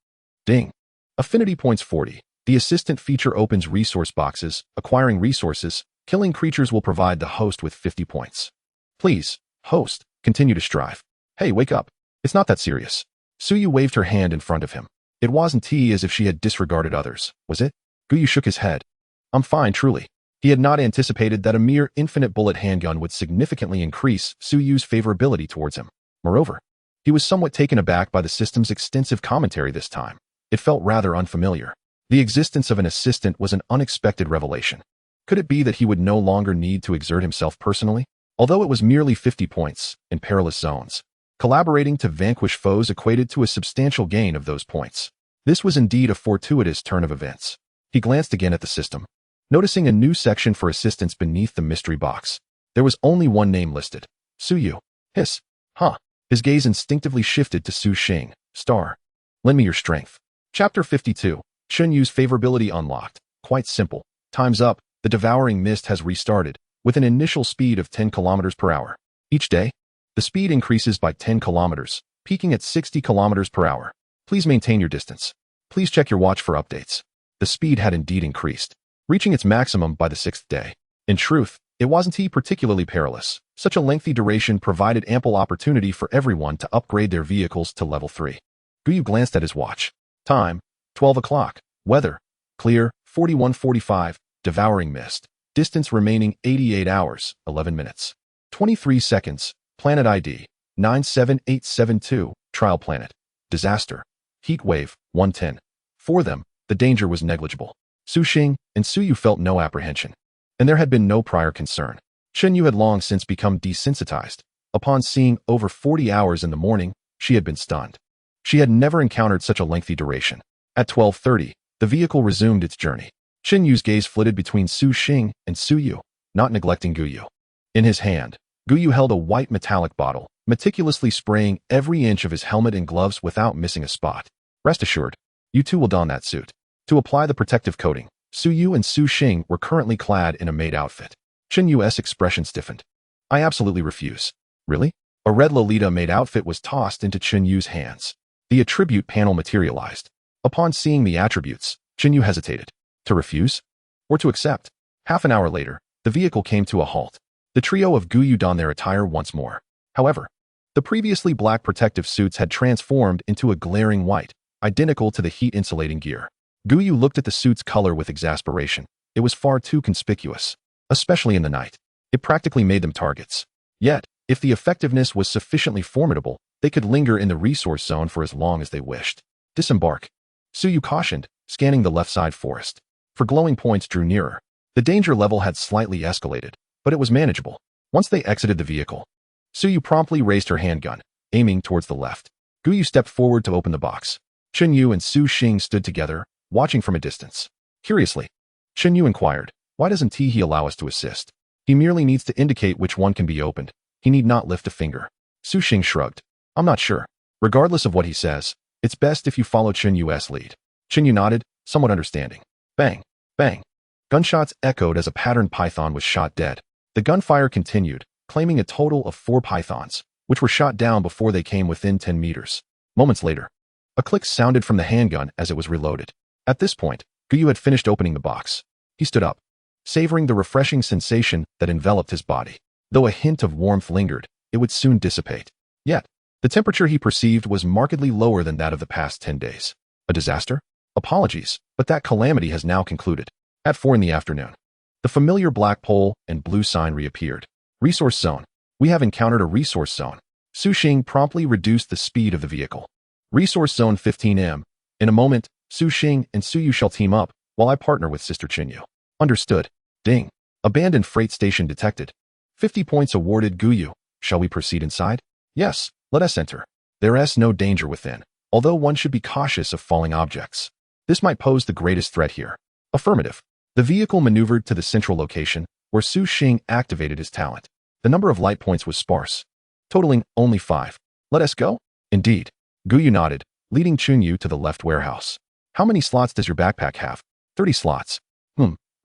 Ding. Affinity points 40. The assistant feature opens resource boxes. Acquiring resources, killing creatures will provide the host with 50 points. Please, host, continue to strive. Hey, wake up. It's not that serious. Su Yu waved her hand in front of him. It wasn't as if she had disregarded others, was it? Gu Yu shook his head. "I'm fine, truly." He had not anticipated that a mere infinite bullet handgun would significantly increase Su Yu's favorability towards him. Moreover, he was somewhat taken aback by the system's extensive commentary this time. It felt rather unfamiliar. The existence of an assistant was an unexpected revelation. Could it be that he would no longer need to exert himself personally? Although it was merely 50 points, in perilous zones, Collaborating to vanquish foes equated to a substantial gain of those points. This was indeed a fortuitous turn of events. He glanced again at the system, noticing a new section for assistance beneath the mystery box. There was only one name listed. Su Yu. Hiss. Huh. His gaze instinctively shifted to Su Xing. Star. Lend me your strength. Chapter 52. Chun Yu's favorability unlocked. Quite simple. Time's up. The devouring mist has restarted, with an initial speed of 10 kilometers per hour. Each day, the speed increases by 10 kilometers, peaking at 60 kilometers per hour. Please maintain your distance. Please check your watch for updates. The speed had indeed increased, reaching its maximum by the 6th day. In truth, it wasn't particularly perilous. Such a lengthy duration provided ample opportunity for everyone to upgrade their vehicles to level 3. Gu Yu glanced at his watch. Time, 12 o'clock. Weather, clear, 41:45. Devouring mist. Distance remaining 88 hours, 11 minutes. 23 seconds. Planet ID, 97872. Trial planet. Disaster. Heat wave, 110. For them, the danger was negligible. Su Xing and Su Yu felt no apprehension, and there had been no prior concern. Chun Yu had long since become desensitized. Upon seeing over 40 hours in the morning, she had been stunned. She had never encountered such a lengthy duration. At 12:30, the vehicle resumed its journey. Chun Yu's gaze flitted between Su Xing and Su Yu, not neglecting Gu Yu. In his hand, Gu Yu held a white metallic bottle, meticulously spraying every inch of his helmet and gloves without missing a spot. Rest assured, you two will don that suit. To apply the protective coating, Su Yu and Su Xing were currently clad in a maid outfit. Chun Yu's expression stiffened. I absolutely refuse. Really? A red Lolita maid outfit was tossed into Chun Yu's hands. The attribute panel materialized. Upon seeing the attributes, Chun Yu hesitated. To refuse? Or to accept? Half an hour later, the vehicle came to a halt. The trio of Gu Yu donned their attire once more. However, the previously black protective suits had transformed into a glaring white, identical to the heat-insulating gear. Gu Yu looked at the suit's color with exasperation. It was far too conspicuous, especially in the night. It practically made them targets. Yet, if the effectiveness was sufficiently formidable, they could linger in the resource zone for as long as they wished. Disembark. Su Yu cautioned, scanning the left side forest. For glowing points drew nearer. The danger level had slightly escalated, but it was manageable. Once they exited the vehicle, Su Yu promptly raised her handgun, aiming towards the left. Gu Yu stepped forward to open the box. Chun Yu and Su Xing stood together, watching from a distance. Curiously, Chun Yu inquired, why doesn't he allow us to assist? He merely needs to indicate which one can be opened. He need not lift a finger. Su Xing shrugged. I'm not sure. Regardless of what he says, it's best if you follow Chun Yu's lead. Chun Yu nodded, somewhat understanding. Bang, bang. Gunshots echoed as a patterned python was shot dead. The gunfire continued, claiming a total of 4 pythons, which were shot down before they came within 10 meters. Moments later, a click sounded from the handgun as it was reloaded. At this point, Gu Yu had finished opening the box. He stood up, savoring the refreshing sensation that enveloped his body. Though a hint of warmth lingered, it would soon dissipate. Yet, the temperature he perceived was markedly lower than that of the past 10 days. A disaster? Apologies, but that calamity has now concluded. At 4 in the afternoon, the familiar black pole and blue sign reappeared. Resource zone. We have encountered a resource zone. Su Xing promptly reduced the speed of the vehicle. Resource zone 15M. In a moment, Su Xing and Su Yu shall team up, while I partner with Sister Chun Yu. Understood. Ding. Abandoned freight station detected. 50 points awarded Gu Yu. Shall we proceed inside? Yes, let us enter. There is no danger within, although one should be cautious of falling objects. This might pose the greatest threat here. Affirmative. The vehicle maneuvered to the central location, where Su Xing activated his talent. The number of light points was sparse, totaling only 5. Let us go? Indeed. Gu Yu nodded, leading Chun Yu to the left warehouse. How many slots does your backpack have? 30 slots.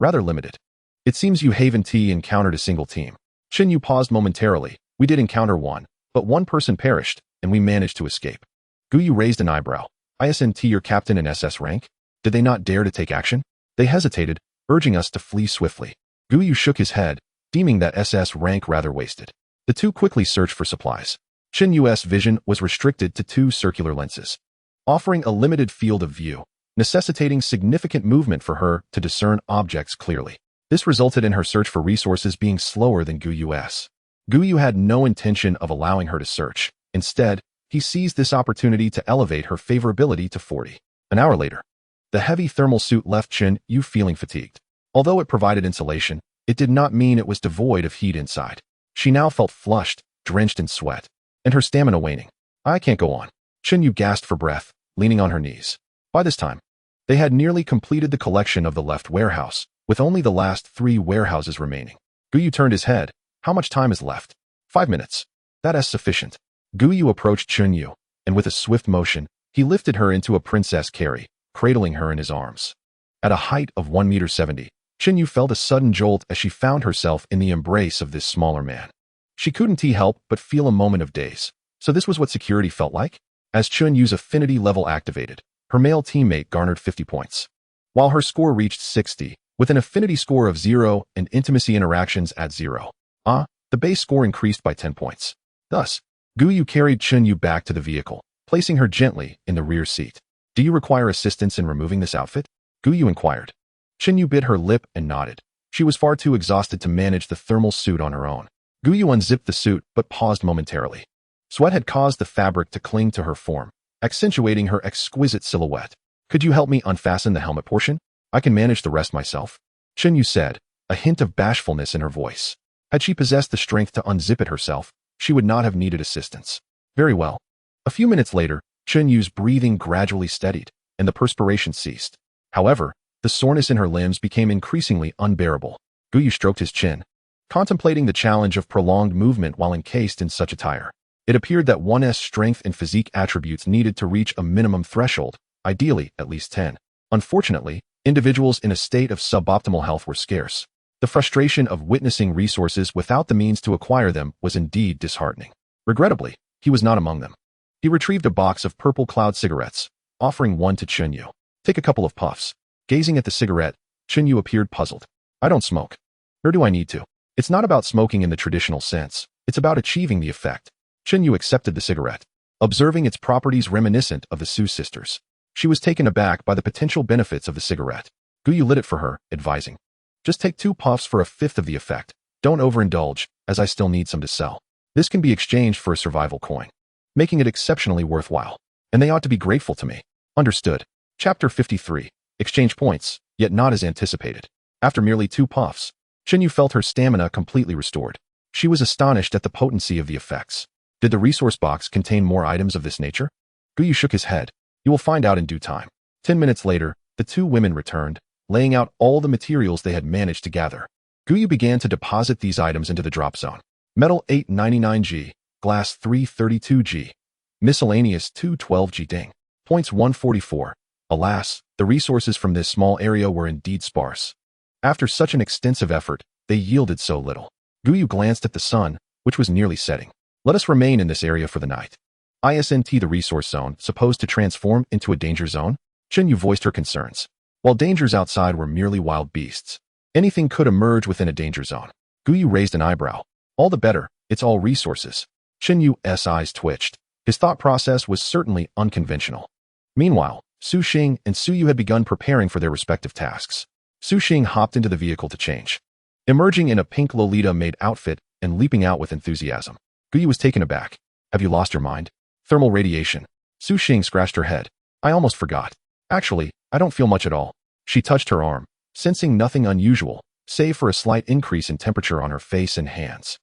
Rather limited. It seems you haven't encountered a single team. Chun Yu paused momentarily. We did encounter one, but one person perished, and we managed to escape. Gu Yu raised an eyebrow. Isn't your captain in SS rank? Did they not dare to take action? They hesitated, urging us to flee swiftly. Gu Yu shook his head, deeming that SS rank rather wasted. The two quickly searched for supplies. Chun Yu's vision was restricted to 2 circular lenses, offering a limited field of view, necessitating significant movement for her to discern objects clearly. This resulted in her search for resources being slower than Gu Yu's. Gu Yu had no intention of allowing her to search. Instead, he seized this opportunity to elevate her favorability to 40. An hour later, the heavy thermal suit left Chun Yu feeling fatigued. Although it provided insulation, it did not mean it was devoid of heat inside. She now felt flushed, drenched in sweat. and her stamina waning. I can't go on. Chen Yu gasped for breath, leaning on her knees. By this time, they had nearly completed the collection of the left warehouse, with only the last 3 warehouses remaining. Gu Yu turned his head. How much time is left? 5 minutes. That is sufficient. Gu Yu approached Chen Yu, and with a swift motion, he lifted her into a princess carry, cradling her in his arms. At a height of 1.70 meters, Chen Yu felt a sudden jolt as she found herself in the embrace of this smaller man. She couldn't help but feel a moment of daze. So this was what security felt like? As Chen Yu's affinity level activated, her male teammate garnered 50 points. While her score reached 60, with an affinity score of 0 and intimacy interactions at 0. The base score increased by 10 points. Thus, Gu Yu carried Chen Yu back to the vehicle, placing her gently in the rear seat. Do you require assistance in removing this outfit? Gu Yu inquired. Chen Yu bit her lip and nodded. She was far too exhausted to manage the thermal suit on her own. Gu Yu unzipped the suit but paused momentarily. Sweat had caused the fabric to cling to her form, accentuating her exquisite silhouette. Could you help me unfasten the helmet portion? I can manage the rest myself, Chen Yu said, a hint of bashfulness in her voice. Had she possessed the strength to unzip it herself, she would not have needed assistance. Very well. A few minutes later, Chen Yu's breathing gradually steadied, and the perspiration ceased. However, the soreness in her limbs became increasingly unbearable. Gu Yu stroked his chin, contemplating the challenge of prolonged movement while encased in such attire. It appeared that one's strength and physique attributes needed to reach a minimum threshold, ideally at least 10. Unfortunately, individuals in a state of suboptimal health were scarce. The frustration of witnessing resources without the means to acquire them was indeed disheartening. Regrettably, he was not among them. He retrieved a box of purple cloud cigarettes, offering one to Chen Yu. Take a couple of puffs. Gazing at the cigarette, Chen Yu appeared puzzled. I don't smoke. Nor do I need to. It's not about smoking in the traditional sense. It's about achieving the effect. Chen Yu accepted the cigarette, observing its properties reminiscent of the Su sisters. She was taken aback by the potential benefits of the cigarette. Gu Yu lit it for her, advising. Just take 2 puffs for a fifth of the effect. Don't overindulge, as I still need some to sell. This can be exchanged for a survival coin, making it exceptionally worthwhile. And they ought to be grateful to me. Understood. Chapter 53. Exchange points, yet not as anticipated. After merely 2 puffs, Chen Yu felt her stamina completely restored. She was astonished at the potency of the effects. Did the resource box contain more items of this nature? Gu Yu shook his head. You will find out in due time. 10 minutes later, the 2 women returned, laying out all the materials they had managed to gather. Gu Yu began to deposit these items into the drop zone. Metal 899G, glass 332G, miscellaneous 212G ding. Points 144. Alas, the resources from this small area were indeed sparse. After such an extensive effort, they yielded so little. Gu Yu glanced at the sun, which was nearly setting. Let us remain in this area for the night. Isn't the resource zone supposed to transform into a danger zone? Chen Yu voiced her concerns. While dangers outside were merely wild beasts, anything could emerge within a danger zone. Gu Yu raised an eyebrow. All the better, it's all resources. Chen Yu's eyes twitched. His thought process was certainly unconventional. Meanwhile, Su Xing and Su Yu had begun preparing for their respective tasks. Su Xing hopped into the vehicle to change, emerging in a pink Lolita-made outfit and leaping out with enthusiasm. Gu Yu was taken aback. Have you lost your mind? Thermal radiation. Su Xing scratched her head. I almost forgot. Actually, I don't feel much at all. She touched her arm, sensing nothing unusual, save for a slight increase in temperature on her face and hands.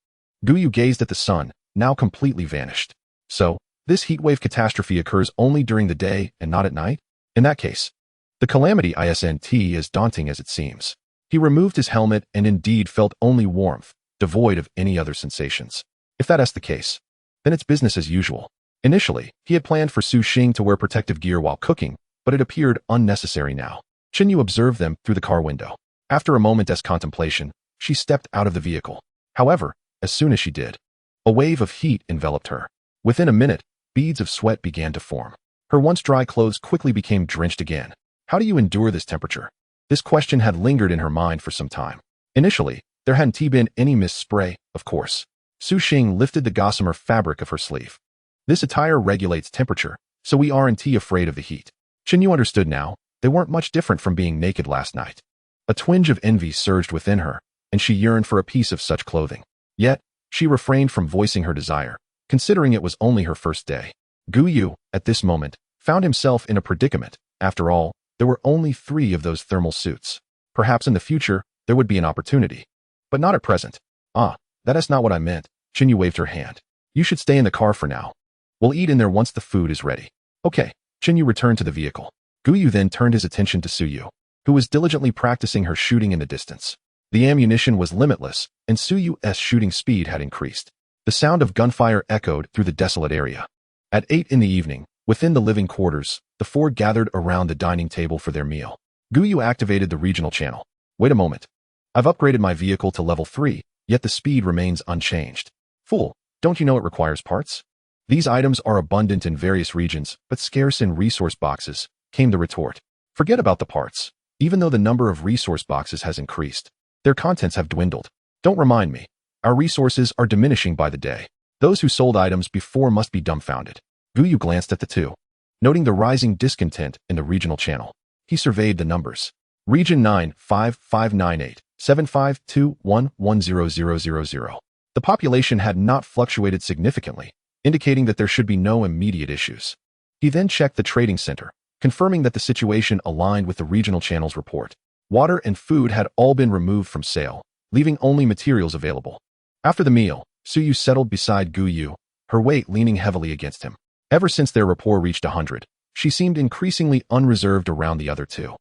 Gu Yu gazed at the sun, now completely vanished. So, this heatwave catastrophe occurs only during the day and not at night? In that case, the calamity isn't as daunting as it seems. He removed his helmet and indeed felt only warmth, devoid of any other sensations. If that's the case, then it's business as usual. Initially, he had planned for Su Xing to wear protective gear while cooking, but it appeared unnecessary now. Chen Yu observed them through the car window. After a moment's contemplation, she stepped out of the vehicle. However, as soon as she did, a wave of heat enveloped her. Within a minute, beads of sweat began to form. Her once dry clothes quickly became drenched again. How do you endure this temperature? This question had lingered in her mind for some time. Initially, there hadn't been any mist spray, of course. Su Xing lifted the gossamer fabric of her sleeve. This attire regulates temperature, so we aren't afraid of the heat. Chen Yu understood now. They weren't much different from being naked last night. A twinge of envy surged within her, and she yearned for a piece of such clothing. Yet, she refrained from voicing her desire, considering it was only her first day. Gu Yu, at this moment, found himself in a predicament. After all, there were only 3 of those thermal suits. Perhaps in the future, there would be an opportunity. But not at present. That is not what I meant. Chen Yu waved her hand. You should stay in the car for now. We'll eat in there once the food is ready. Okay. Chen Yu returned to the vehicle. Gu Yu then turned his attention to Su Yu, who was diligently practicing her shooting in the distance. The ammunition was limitless, and Su Yu's shooting speed had increased. The sound of gunfire echoed through the desolate area. At 8 in the evening, within the living quarters, the four gathered around the dining table for their meal. Gu Yu activated the regional channel. Wait a moment. I've upgraded my vehicle to level 3, yet the speed remains unchanged. Fool, don't you know it requires parts? These items are abundant in various regions, but scarce in resource boxes, came the retort. Forget about the parts. Even though the number of resource boxes has increased, their contents have dwindled. Don't remind me. Our resources are diminishing by the day. Those who sold items before must be dumbfounded. Gu Yu glanced at the two. Noting the rising discontent in the regional channel, he surveyed the numbers. Region 955987521100000. The population had not fluctuated significantly, indicating that there should be no immediate issues. He then checked the trading center, confirming that the situation aligned with the regional channel's report. Water and food had all been removed from sale, leaving only materials available. After the meal, Su Yu settled beside Gu Yu, her weight leaning heavily against him. Ever since their rapport reached 100, she seemed increasingly unreserved around the other two.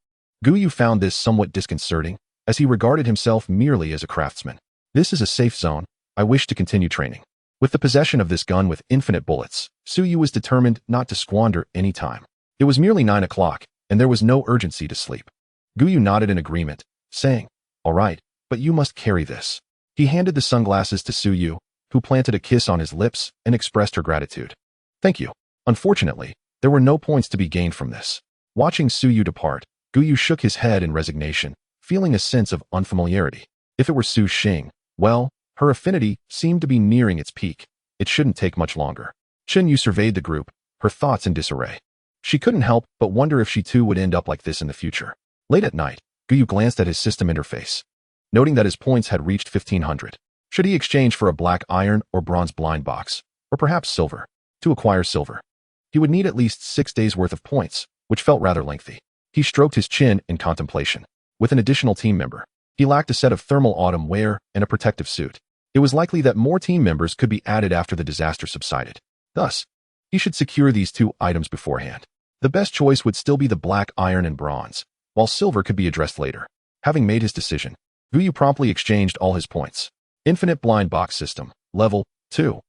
Gu Yu found this somewhat disconcerting, as he regarded himself merely as a craftsman. This is a safe zone. I wish to continue training. With the possession of this gun with infinite bullets, Su Yu was determined not to squander any time. It was merely 9 o'clock, and there was no urgency to sleep. Gu Yu nodded in agreement, saying, "All right, but you must carry this." He handed the sunglasses to Su Yu, who planted a kiss on his lips and expressed her gratitude. "Thank you." Unfortunately, there were no points to be gained from this. Watching Su Yu depart, Gu Yu shook his head in resignation, feeling a sense of unfamiliarity. If it were Su Xing, well, her affinity seemed to be nearing its peak. It shouldn't take much longer. Chen Yu surveyed the group, her thoughts in disarray. She couldn't help but wonder if she too would end up like this in the future. Late at night, Gu Yu glanced at his system interface, noting that his points had reached 1,500. Should he exchange for a black iron or bronze blind box, or perhaps silver? To acquire silver, he would need at least 6 days' worth of points, which felt rather lengthy. He stroked his chin in contemplation. With an additional team member, he lacked a set of thermal autumn wear and a protective suit. It was likely that more team members could be added after the disaster subsided. Thus, he should secure these 2 items beforehand. The best choice would still be the black iron and bronze, while silver could be addressed later. Having made his decision, Gu Yu promptly exchanged all his points. Infinite blind box system, level 2.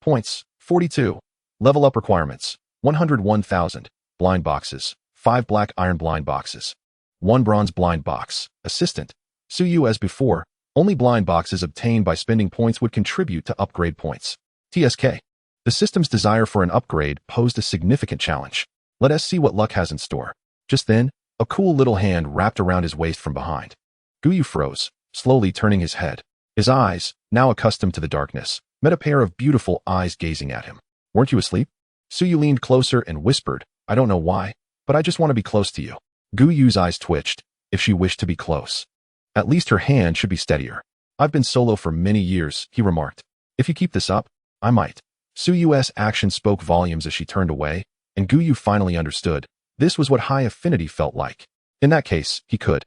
Points, 42. Level up requirements, 101,000. Blind boxes, 5 black iron blind boxes. 1 bronze blind box. Assistant, Su Yu as before, only blind boxes obtained by spending points would contribute to upgrade points. TSK. The system's desire for an upgrade posed a significant challenge. Let us see what luck has in store. Just then, a cool little hand wrapped around his waist from behind. Gu Yu froze, slowly turning his head. His eyes, now accustomed to the darkness, met a pair of beautiful eyes gazing at him. "Weren't you asleep?" Su Yu leaned closer and whispered, "I don't know why, but I just want to be close to you." Gu Yu's eyes twitched, if she wished to be close. At least her hand should be steadier. "I've been solo for many years," he remarked. "If you keep this up, I might." Su Yu's action spoke volumes as she turned away, and Gu Yu finally understood. This was what high affinity felt like. In that case, he could.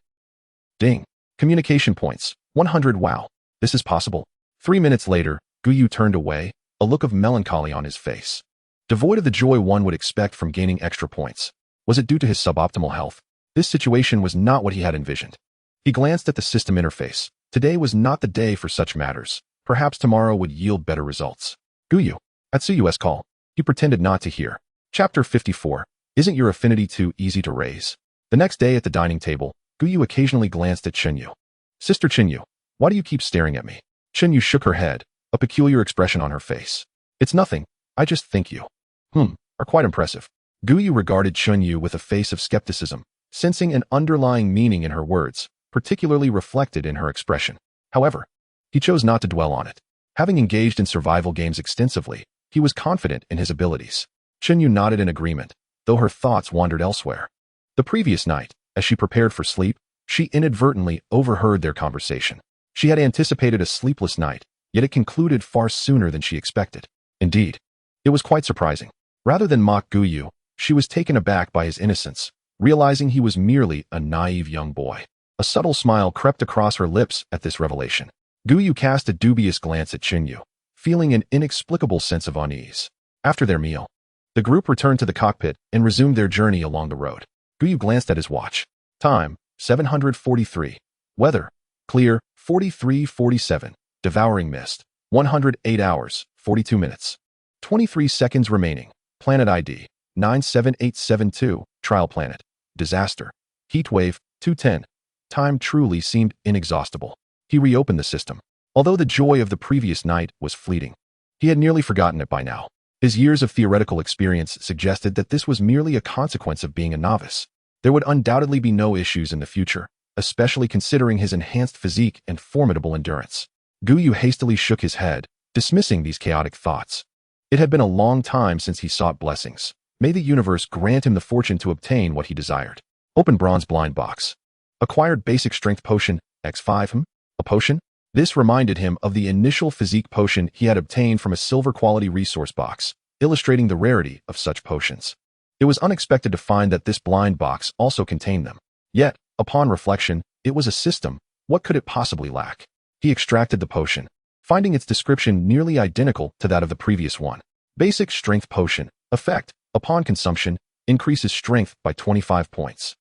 Ding. Communication points. 100. Wow. This is possible. 3 minutes later, Gu Yu turned away, a look of melancholy on his face. Devoid of the joy one would expect from gaining extra points. Was it due to his suboptimal health? This situation was not what he had envisioned. He glanced at the system interface. Today was not the day for such matters. Perhaps tomorrow would yield better results. Gu Yu. At Su Yu's call, he pretended not to hear. Chapter 54. Isn't your affinity too easy to raise? The next day at the dining table, Gu Yu occasionally glanced at Chen Yu. "Sister Chen Yu, why do you keep staring at me?" Chen Yu shook her head, a peculiar expression on her face. "It's nothing. I just think you are quite impressive." Gu Yu regarded Chen Yu with a face of skepticism, sensing an underlying meaning in her words, particularly reflected in her expression. However, he chose not to dwell on it. Having engaged in survival games extensively, he was confident in his abilities. Chen Yu nodded in agreement, though her thoughts wandered elsewhere. The previous night, as she prepared for sleep, she inadvertently overheard their conversation. She had anticipated a sleepless night, yet it concluded far sooner than she expected. Indeed, it was quite surprising. Rather than mock Gu Yu, she was taken aback by his innocence, realizing he was merely a naive young boy. A subtle smile crept across her lips at this revelation. Gu Yu cast a dubious glance at Chen Yu, feeling an inexplicable sense of unease. After their meal, the group returned to the cockpit and resumed their journey along the road. Gu Yu glanced at his watch. Time, 743. Weather, clear, 43:47. Devouring mist, 108 hours, 42 minutes. 23 seconds remaining. Planet ID, 97872. Trial planet. Disaster. Heat wave, 210. Time truly seemed inexhaustible. He reopened the system. Although the joy of the previous night was fleeting, he had nearly forgotten it by now. His years of theoretical experience suggested that this was merely a consequence of being a novice. There would undoubtedly be no issues in the future, especially considering his enhanced physique and formidable endurance. Gu Yu hastily shook his head, dismissing these chaotic thoughts. It had been a long time since he sought blessings. May the universe grant him the fortune to obtain what he desired. Open bronze blind box. Acquired basic strength potion, X5. A potion? This reminded him of the initial physique potion he had obtained from a silver quality resource box, illustrating the rarity of such potions. It was unexpected to find that this blind box also contained them. Yet, upon reflection, it was a system. What could it possibly lack? He extracted the potion, finding its description nearly identical to that of the previous one. Basic strength potion. Effect, upon consumption, increases strength by 25 points.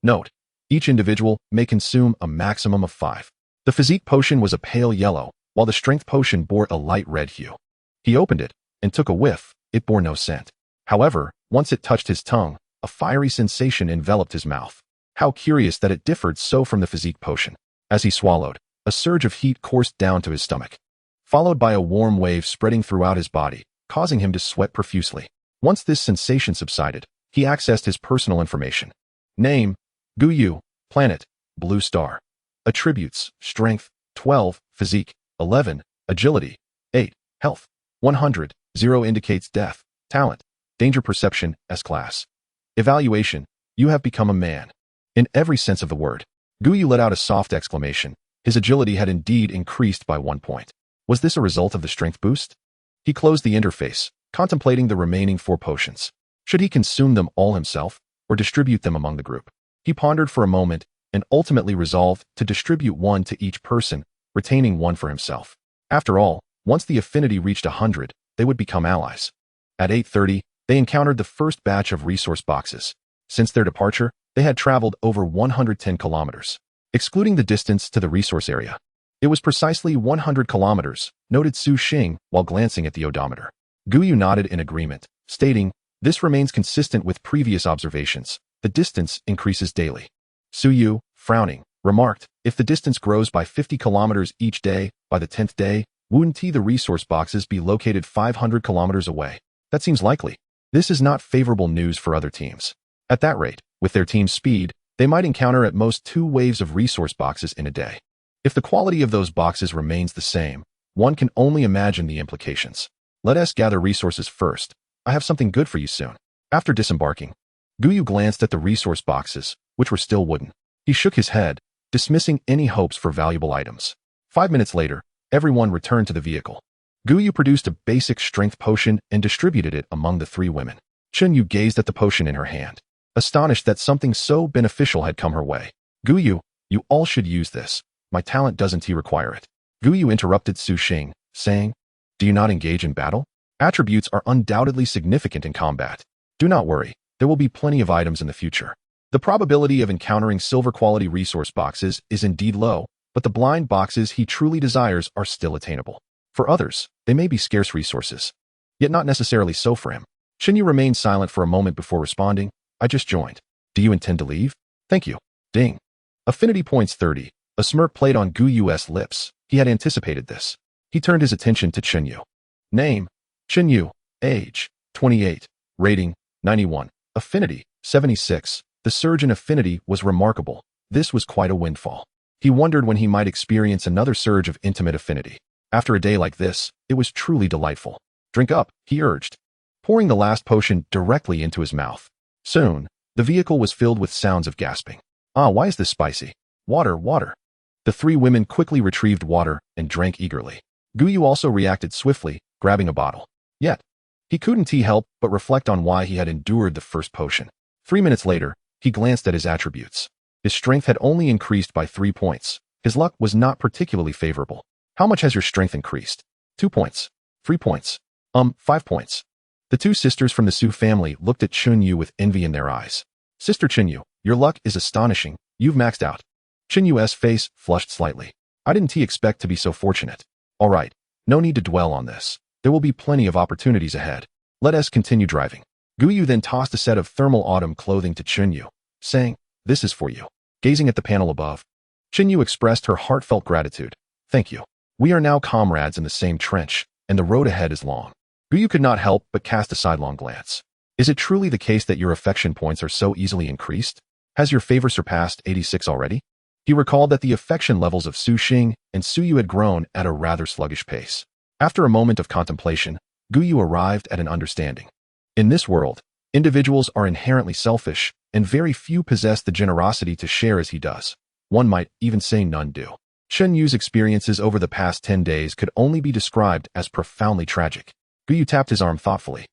Note, each individual may consume a maximum of 5. The physique potion was a pale yellow, while the strength potion bore a light red hue. He opened it and took a whiff. It bore no scent. However, once it touched his tongue, a fiery sensation enveloped his mouth. How curious that it differed so from the physique potion. As he swallowed, a surge of heat coursed down to his stomach, followed by a warm wave spreading throughout his body, causing him to sweat profusely. Once this sensation subsided, he accessed his personal information. Name, Gu Yu. Planet, Blue Star. Attributes, Strength, 12, Physique, 11, Agility, 8, Health, 100, 0 indicates death, Talent, Danger Perception, S-Class. Evaluation, you have become a man. In every sense of the word. Gu Yu let out a soft exclamation. His agility had indeed increased by 1 point. Was this a result of the strength boost? He closed the interface, contemplating the remaining 4 potions. Should he consume them all himself, or distribute them among the group? He pondered for a moment, and ultimately resolved to distribute 1 to each person, retaining 1 for himself. After all, once the affinity reached 100, they would become allies. At 8:30, they encountered the first batch of resource boxes. Since their departure, they had traveled over 110 kilometers. Excluding the distance to the resource area, it was precisely 100 kilometers, noted Su Xing while glancing at the odometer. Gu Yu nodded in agreement, stating, this remains consistent with previous observations. The distance increases daily. Su Yu, frowning, remarked, if the distance grows by 50 kilometers each day, by the 10th day, wouldn't the resource boxes be located 500 kilometers away? That seems likely. This is not favorable news for other teams. At that rate, with their team's speed, they might encounter at most 2 waves of resource boxes in a day. If the quality of those boxes remains the same, one can only imagine the implications. Let us gather resources first. I have something good for you soon. After disembarking, Gu Yu glanced at the resource boxes, which were still wooden. He shook his head, dismissing any hopes for valuable items. 5 minutes later, everyone returned to the vehicle. Gu Yu produced a basic strength potion and distributed it among the 3 women. Chen Yu gazed at the potion in her hand, astonished that something so beneficial had come her way. Gu Yu, you all should use this. My talent doesn't require it. Gu Yu interrupted Su Xing, saying, do you not engage in battle? Attributes are undoubtedly significant in combat. Do not worry, there will be plenty of items in the future. The probability of encountering silver quality resource boxes is indeed low, but the blind boxes he truly desires are still attainable. For others, they may be scarce resources. Yet not necessarily so for him. Chen Yu remained silent for a moment before responding, I just joined. Do you intend to leave? Thank you. Ding. Affinity points 30. A smirk played on Gu Yu's lips. He had anticipated this. He turned his attention to Chen Yu. Name, Chen Yu. Age, 28. Rating, 91. Affinity, 76. The surge in affinity was remarkable. This was quite a windfall. He wondered when he might experience another surge of intimate affinity. After a day like this, it was truly delightful. Drink up, he urged, pouring the last potion directly into his mouth. Soon, the vehicle was filled with sounds of gasping. Ah, why is this spicy? Water, water. The 3 women quickly retrieved water and drank eagerly. Gu Yu also reacted swiftly, grabbing a bottle. Yet, he couldn't help but reflect on why he had endured the first potion. 3 minutes later, he glanced at his attributes. His strength had only increased by 3 points. His luck was not particularly favorable. How much has your strength increased? 2 points. 3 points. 5 points. The two sisters from the Su family looked at Chun Yu with envy in their eyes. Sister Chun Yu, your luck is astonishing. You've maxed out. Chun Yu's face flushed slightly. I didn't expect to be so fortunate. All right, no need to dwell on this. There will be plenty of opportunities ahead. Let us continue driving. Gu Yu then tossed a set of thermal autumn clothing to Chun Yu, saying, this is for you. Gazing at the panel above, Chun Yu expressed her heartfelt gratitude. Thank you. We are now comrades in the same trench, and the road ahead is long. Gu Yu could not help but cast a sidelong glance. Is it truly the case that your affection points are so easily increased? Has your favor surpassed 86 already? He recalled that the affection levels of Su Xing and Su Yu had grown at a rather sluggish pace. After a moment of contemplation, Gu Yu arrived at an understanding. In this world, individuals are inherently selfish, and very few possess the generosity to share as he does. One might even say none do. Chun Yu's experiences over the past 10 days could only be described as profoundly tragic. Gu Yu tapped his arm thoughtfully.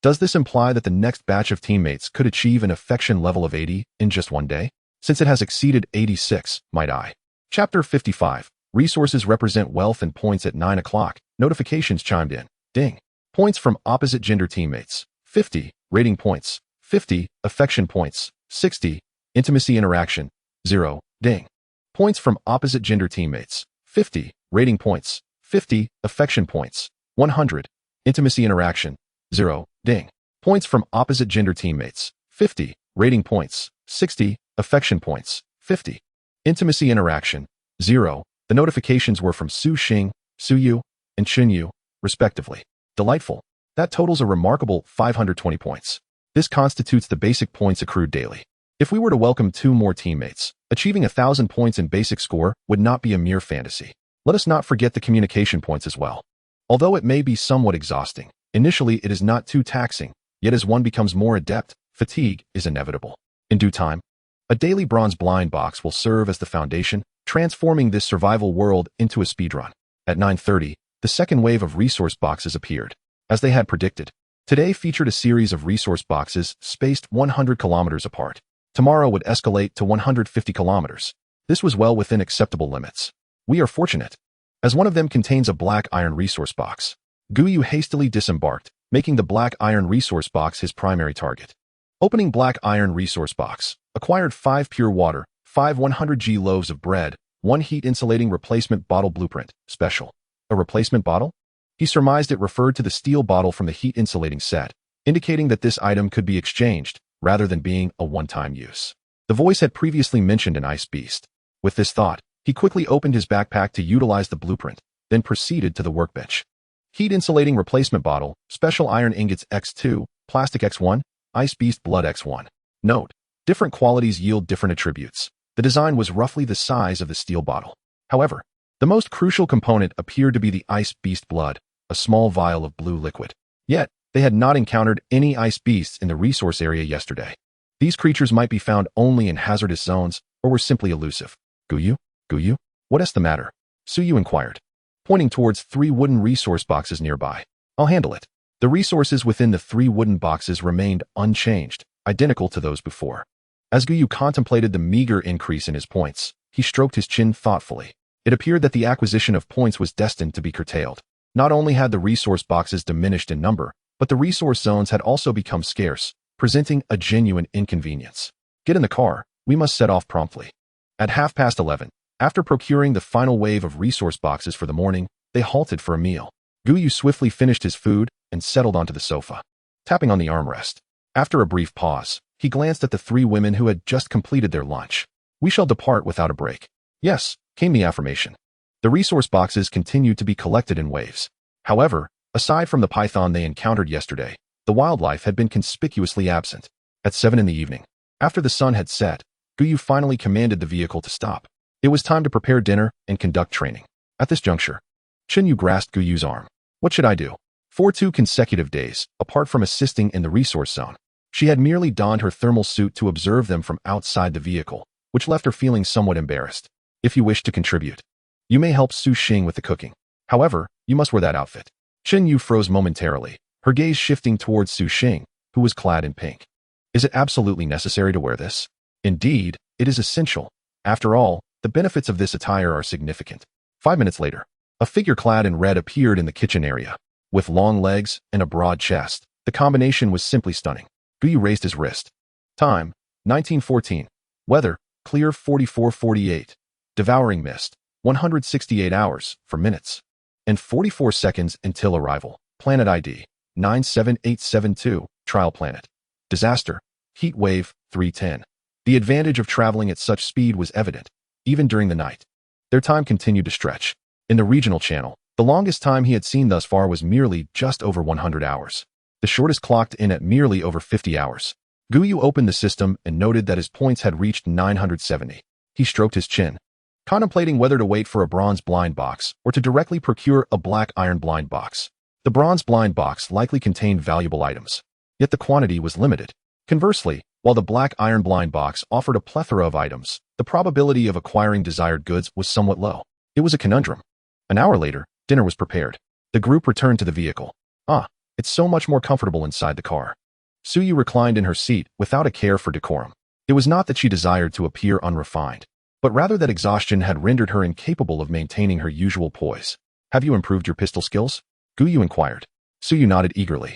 Does this imply that the next batch of teammates could achieve an affection level of 80 in just one day? Since it has exceeded 86, might I? Chapter 55. Resources represent wealth and points at 9 o'clock. Notifications chimed in. Ding. Points from opposite gender teammates. 50. Rating points. 50. Affection points. 60. Intimacy interaction. 0. Ding. Points from opposite gender teammates. 50. Rating points. 50. Affection points. 100. Intimacy interaction. 0. Ding. Points from opposite gender teammates. 50. Rating points. 60. Affection points. 50. Intimacy interaction. 0. The notifications were from Su Xing, Su Yu, and Chun Yu, respectively. Delightful. That totals a remarkable 520 points. This constitutes the basic points accrued daily. If we were to welcome 2 more teammates, achieving 1,000 points in basic score would not be a mere fantasy. Let us not forget the communication points as well. Although it may be somewhat exhausting, initially it is not too taxing, yet as one becomes more adept, fatigue is inevitable. In due time, a daily bronze blind box will serve as the foundation, transforming this survival world into a speedrun. At 9:30, the second wave of resource boxes appeared. As they had predicted, today featured a series of resource boxes spaced 100 kilometers apart. Tomorrow would escalate to 150 kilometers. This was well within acceptable limits. We are fortunate, as one of them contains a black iron resource box. Gu Yu hastily disembarked, making the black iron resource box his primary target. Opening black iron resource box, acquired 5 pure water, 5 100g loaves of bread, 1 heat-insulating replacement bottle blueprint, special. A replacement bottle? He surmised it referred to the steel bottle from the heat-insulating set, indicating that this item could be exchanged, rather than being a one-time use. The voice had previously mentioned an ice beast. With this thought, he quickly opened his backpack to utilize the blueprint, then proceeded to the workbench. Heat-insulating replacement bottle, special iron ingots X2, plastic X1, ice beast blood X1. Note: different qualities yield different attributes. The design was roughly the size of the steel bottle. However, the most crucial component appeared to be the ice beast blood, a small vial of blue liquid. Yet, they had not encountered any ice beasts in the resource area yesterday. These creatures might be found only in hazardous zones, or were simply elusive. Gu Yu? Gu Yu? What is the matter? Su Yu inquired, pointing towards 3 wooden resource boxes nearby. I'll handle it. The resources within the 3 wooden boxes remained unchanged, identical to those before. As Gu Yu contemplated the meager increase in his points, he stroked his chin thoughtfully. It appeared that the acquisition of points was destined to be curtailed. Not only had the resource boxes diminished in number, but the resource zones had also become scarce, presenting a genuine inconvenience. Get in the car, we must set off promptly. At 11:30, after procuring the final wave of resource boxes for the morning, they halted for a meal. Gu Yu swiftly finished his food and settled onto the sofa, tapping on the armrest. After a brief pause, he glanced at the 3 women who had just completed their lunch. We shall depart without a break. Yes, came the affirmation. The resource boxes continued to be collected in waves. However, aside from the python they encountered yesterday, the wildlife had been conspicuously absent. At 7 in the evening, after the sun had set, Gu Yu finally commanded the vehicle to stop. It was time to prepare dinner and conduct training. At this juncture, Chun Yu grasped Gu Yu's arm. What should I do? For 2 consecutive days, apart from assisting in the resource zone, she had merely donned her thermal suit to observe them from outside the vehicle, which left her feeling somewhat embarrassed. If you wish to contribute, you may help Su Xing with the cooking. However, you must wear that outfit. Chun Yu froze momentarily, her gaze shifting towards Su Xing, who was clad in pink. Is it absolutely necessary to wear this? Indeed, it is essential. After all, the benefits of this attire are significant. 5 minutes later, a figure clad in red appeared in the kitchen area. With long legs and a broad chest, the combination was simply stunning. Gu Yu raised his wrist. Time, 1914. Weather, clear 44:48. Devouring mist, 168 hours, for minutes. And 44 seconds until arrival. Planet ID, 97872, Trial Planet. Disaster, heat wave, 310. The advantage of traveling at such speed was evident, even during the night. Their time continued to stretch. In the regional channel, the longest time he had seen thus far was merely just over 100 hours. The shortest clocked in at merely over 50 hours. Gu Yu opened the system and noted that his points had reached 970. He stroked his chin, contemplating whether to wait for a bronze blind box or to directly procure a black iron blind box. The bronze blind box likely contained valuable items, yet the quantity was limited. Conversely, while the black iron blind box offered a plethora of items, the probability of acquiring desired goods was somewhat low. It was a conundrum. An hour later, dinner was prepared. The group returned to the vehicle. It's so much more comfortable inside the car. Su Yu reclined in her seat without a care for decorum. It was not that she desired to appear unrefined, but rather that exhaustion had rendered her incapable of maintaining her usual poise. Have you improved your pistol skills? Gu Yu inquired. Su Yu nodded eagerly.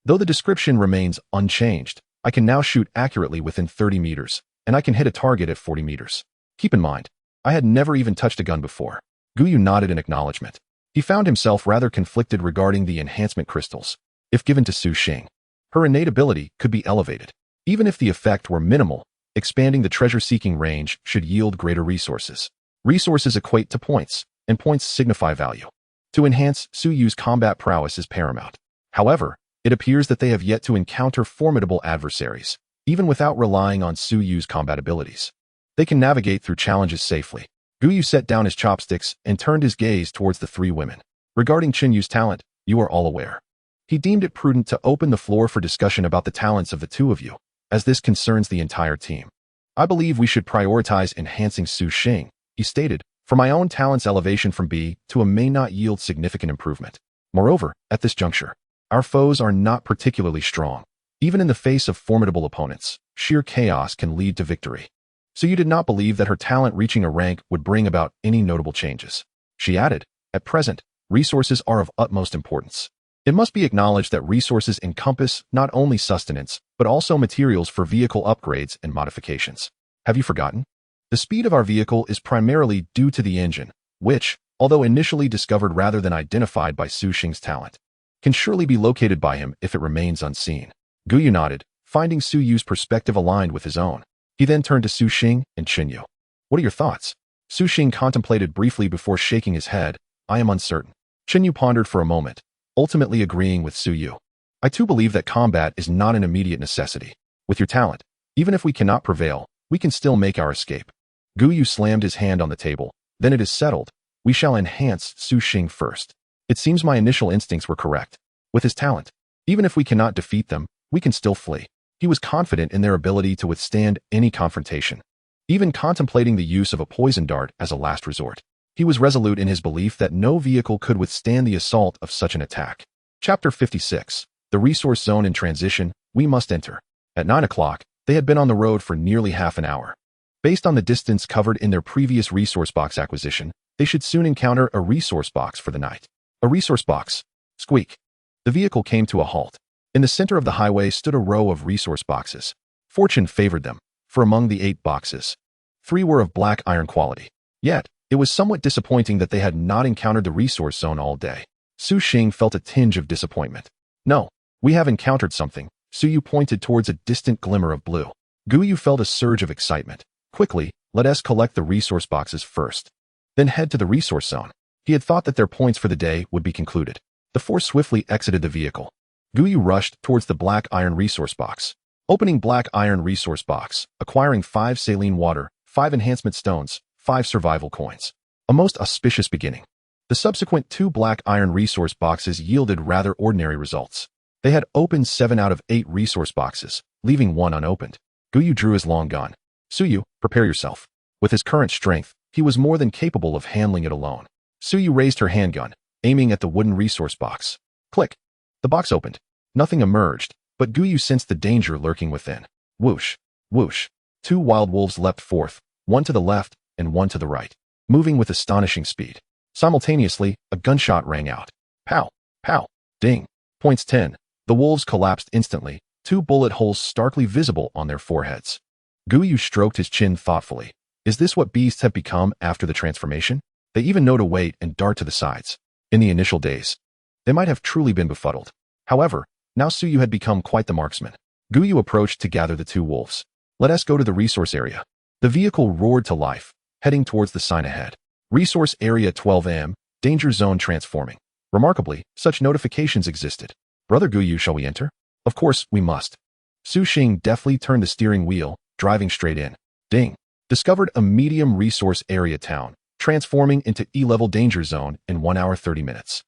Though the description remains unchanged, I can now shoot accurately within 30 meters, and I can hit a target at 40 meters. Keep in mind, I had never even touched a gun before. Gu Yu nodded in acknowledgement. He found himself rather conflicted regarding the enhancement crystals. If given to Su Xing, her innate ability could be elevated. Even if the effect were minimal, expanding the treasure-seeking range should yield greater resources. Resources equate to points, and points signify value. To enhance Su Yu's combat prowess is paramount. However, it appears that they have yet to encounter formidable adversaries, even without relying on Su Yu's combat abilities. They can navigate through challenges safely. Gu Yu set down his chopsticks and turned his gaze towards the three women. Regarding Qin Yu's talent, you are all aware. He deemed it prudent to open the floor for discussion about the talents of the two of you, as this concerns the entire team. I believe we should prioritize enhancing Su Xing, he stated. For my own talent's elevation from B to A may not yield significant improvement. Moreover, at this juncture, our foes are not particularly strong. Even in the face of formidable opponents, sheer chaos can lead to victory. So you did not believe that her talent reaching a rank would bring about any notable changes. She added, at present, resources are of utmost importance. It must be acknowledged that resources encompass not only sustenance, but also materials for vehicle upgrades and modifications. Have you forgotten? The speed of our vehicle is primarily due to the engine, which, although initially discovered rather than identified by Su Xing's talent, can surely be located by him if it remains unseen. Gu Yu nodded, finding Su Yu's perspective aligned with his own. He then turned to Su Xing and Qin Yu. What are your thoughts? Su Xing contemplated briefly before shaking his head. I am uncertain. Qin Yu pondered for a moment, ultimately agreeing with Su Yu. I too believe that combat is not an immediate necessity. With your talent, even if we cannot prevail, we can still make our escape. Gu Yu slammed his hand on the table. Then it is settled. We shall enhance Su Xing first. It seems my initial instincts were correct. With his talent, even if we cannot defeat them, we can still flee. He was confident in their ability to withstand any confrontation, even contemplating the use of a poison dart as a last resort. He was resolute in his belief that no vehicle could withstand the assault of such an attack. Chapter 56. The Resource Zone in Transition. We must enter. At 9 o'clock, they had been on the road for nearly half an hour. Based on the distance covered in their previous resource box acquisition, they should soon encounter a resource box for the night. A resource box. Squeak. The vehicle came to a halt. In the center of the highway stood a row of resource boxes. Fortune favored them, for among the 8 boxes, 3 were of black iron quality. Yet, it was somewhat disappointing that they had not encountered the resource zone all day. Su Xing felt a tinge of disappointment. No, we have encountered something. Su Yu pointed towards a distant glimmer of blue. Gu Yu felt a surge of excitement. Quickly, let us collect the resource boxes first. Then head to the resource zone. He had thought that their points for the day would be concluded. The 4 swiftly exited the vehicle. Gu Yu rushed towards the black iron resource box. Opening black iron resource box, acquiring 5 saline water, 5 enhancement stones, 5 survival coins. A most auspicious beginning. The subsequent 2 black iron resource boxes yielded rather ordinary results. They had opened 7 out of 8 resource boxes, leaving 1 unopened. Gu Yu drew his long gun. Su Yu, prepare yourself. With his current strength, he was more than capable of handling it alone. Su Yu raised her handgun, aiming at the wooden resource box. Click. The box opened. Nothing emerged, but Gu Yu sensed the danger lurking within. Whoosh, whoosh. 2 wild wolves leapt forth, one to the left and one to the right, moving with astonishing speed. Simultaneously, a gunshot rang out. Pow, pow. Ding. Points 10. The wolves collapsed instantly, 2 bullet holes starkly visible on their foreheads. Gu Yu stroked his chin thoughtfully. Is this what beasts have become after the transformation? They even know to wait and dart to the sides. In the initial days, they might have truly been befuddled. However, now Su Yu had become quite the marksman. Gu Yu approached to gather the 2 wolves. Let us go to the resource area. The vehicle roared to life, heading towards the sign ahead. Resource Area 12M, Danger Zone Transforming. Remarkably, such notifications existed. Brother Gu Yu, shall we enter? Of course, we must. Su Xing deftly turned the steering wheel, driving straight in. Ding. Discovered a medium resource area town, transforming into E-level danger zone in 1 hour 30 minutes.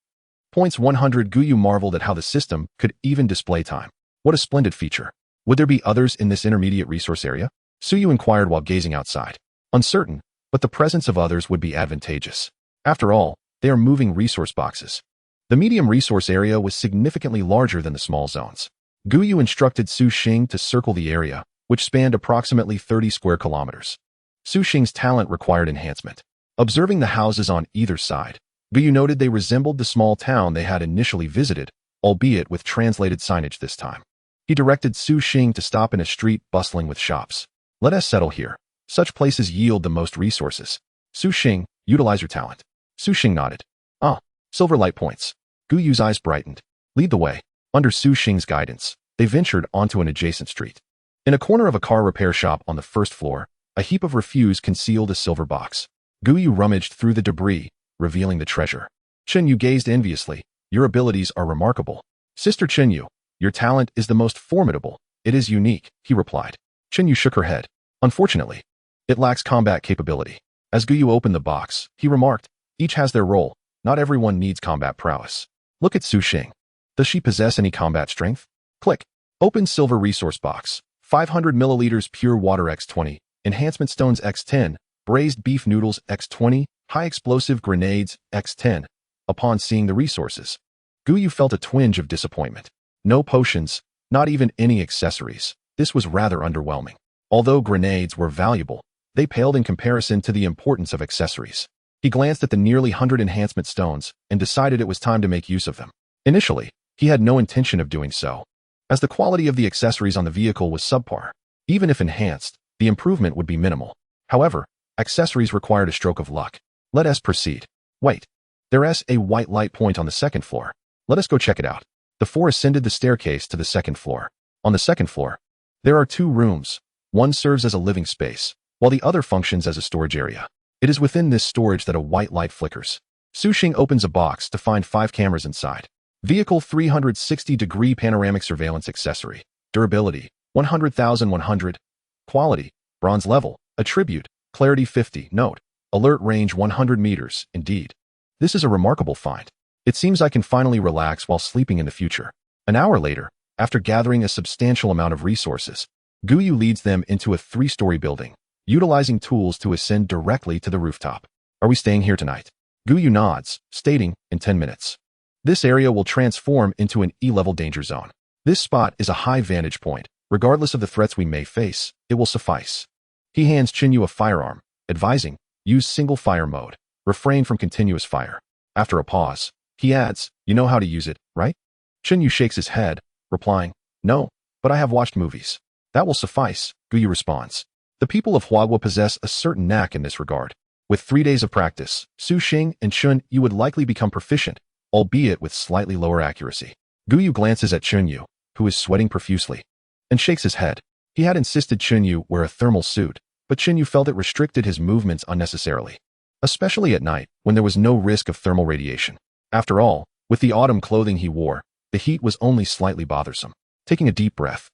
Points 100. Gu Yu marveled at how the system could even display time. What a splendid feature. Would there be others in this intermediate resource area? Su Yu inquired while gazing outside. Uncertain, but the presence of others would be advantageous. After all, they are moving resource boxes. The medium resource area was significantly larger than the small zones. Gu Yu instructed Su Xing to circle the area, which spanned approximately 30 square kilometers. Su Xing's talent required enhancement. Observing the houses on either side, Gu Yu noted they resembled the small town they had initially visited, albeit with translated signage this time. He directed Su Xing to stop in a street bustling with shops. Let us settle here. Such places yield the most resources. Su Xing, utilize your talent. Su Xing nodded. Ah, silver light points. Gu Yu's eyes brightened. Lead the way. Under Su Xing's guidance, they ventured onto an adjacent street. In a corner of a car repair shop on the first floor, a heap of refuse concealed a silver box. Gu Yu rummaged through the debris, revealing the treasure. Chen Yu gazed enviously. Your abilities are remarkable. Sister Chen Yu, your talent is the most formidable. It is unique, he replied. Chen Yu shook her head. Unfortunately, it lacks combat capability. As Gu Yu opened the box, he remarked, each has their role. Not everyone needs combat prowess. Look at Su Xing. Does she possess any combat strength? Click. Open silver resource box. 500 milliliters pure water X20, enhancement stones X10, braised beef noodles X20, high explosive grenades X10. Upon seeing the resources, Gu Yu felt a twinge of disappointment. No potions, not even any accessories. This was rather underwhelming. Although grenades were valuable, they paled in comparison to the importance of accessories. He glanced at the nearly 100 enhancement stones and decided it was time to make use of them. Initially, he had no intention of doing so, as the quality of the accessories on the vehicle was subpar. Even if enhanced, the improvement would be minimal. However, accessories required a stroke of luck. Let us proceed. Wait. There's a white light point on the second floor. Let us go check it out. The 4 ascended the staircase to the second floor. On the second floor, there are 2 rooms. One serves as a living space, while the other functions as a storage area. It is within this storage that a white light flickers. Su Xing opens a box to find 5 cameras inside. Vehicle 360-degree panoramic surveillance accessory. Durability, 100,100. Quality, bronze level. Attribute, clarity 50. Note, alert range 100 meters. Indeed. This is a remarkable find. It seems I can finally relax while sleeping in the future. An hour later, after gathering a substantial amount of resources, Gu Yu leads them into a 3-story building, utilizing tools to ascend directly to the rooftop. Are we staying here tonight? Gu Yu nods, stating, in 10 minutes. This area will transform into an E-level danger zone. This spot is a high vantage point. Regardless of the threats we may face, it will suffice. He hands Chen Yu a firearm, advising, use single fire mode. Refrain from continuous fire. After a pause, he adds, you know how to use it, right? Chen Yu shakes his head, replying, no, but I have watched movies. That will suffice, Gu Yu responds. The people of Huagua possess a certain knack in this regard. With 3 days of practice, Su Xing and Chen Yu would likely become proficient, albeit with slightly lower accuracy. Gu Yu glances at Chen Yu, who is sweating profusely, and shakes his head. He had insisted Chen Yu wear a thermal suit, but Chen Yu felt it restricted his movements unnecessarily, especially at night when there was no risk of thermal radiation. After all, with the autumn clothing he wore, the heat was only slightly bothersome. Taking a deep breath,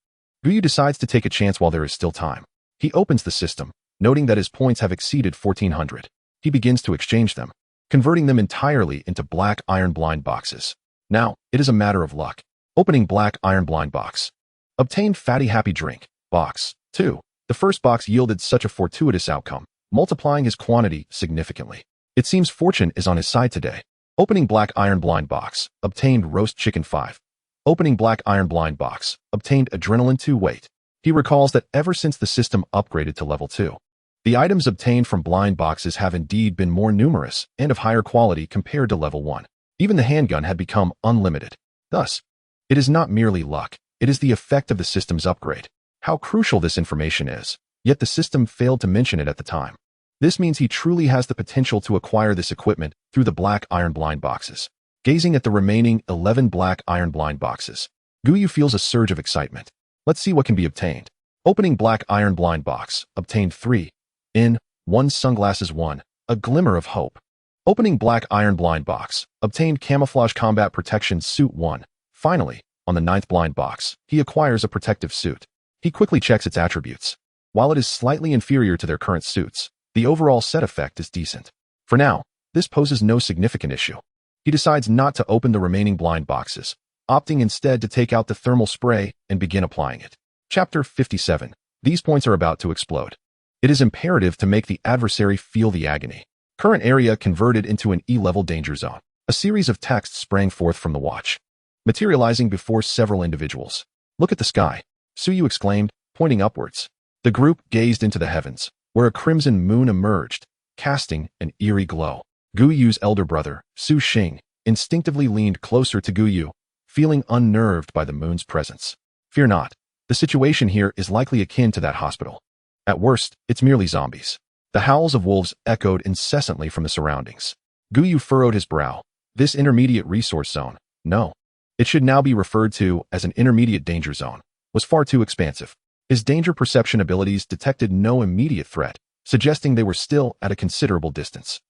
Gu Yu decides to take a chance while there is still time. He opens the system, noting that his points have exceeded 1,400. He begins to exchange them, converting them entirely into black iron blind boxes. Now, it is a matter of luck. Opening black iron blind box. Obtained fatty happy drink. Box 2. The first box yielded such a fortuitous outcome, multiplying his quantity significantly. It seems fortune is on his side today. Opening black iron blind box. Obtained roast chicken 5. Opening black iron blind box. Obtained adrenaline 2 weight. He recalls that ever since the system upgraded to level 2, the items obtained from blind boxes have indeed been more numerous and of higher quality compared to level 1. Even the handgun had become unlimited. Thus, it is not merely luck, it is the effect of the system's upgrade. How crucial this information is, yet the system failed to mention it at the time. This means he truly has the potential to acquire this equipment through the black iron blind boxes. Gazing at the remaining 11 black iron blind boxes, Gu Yu feels a surge of excitement. Let's see what can be obtained. Opening black iron blind box, obtained 3. In 1 sunglasses 1, a glimmer of hope. Opening black iron blind box, obtained camouflage combat protection suit 1. Finally, on the 9th blind box, he acquires a protective suit. He quickly checks its attributes. While it is slightly inferior to their current suits, the overall set effect is decent. For now, this poses no significant issue. He decides not to open the remaining blind boxes, opting instead to take out the thermal spray and begin applying it. Chapter 57. These points are about to explode. It is imperative to make the adversary feel the agony. Current area converted into an E-level danger zone. A series of texts sprang forth from the watch, materializing before several individuals. Look at the sky, Su Yu exclaimed, pointing upwards. The group gazed into the heavens, where a crimson moon emerged, casting an eerie glow. Gu Yu's elder brother, Su Xing, instinctively leaned closer to Gu Yu, feeling unnerved by the moon's presence. Fear not. The situation here is likely akin to that hospital. At worst, it's merely zombies. The howls of wolves echoed incessantly from the surroundings. Gu Yu furrowed his brow. This intermediate resource zone, no. It should now be referred to as an intermediate danger zone, was far too expansive. His danger perception abilities detected no immediate threat, suggesting they were still at a considerable distance.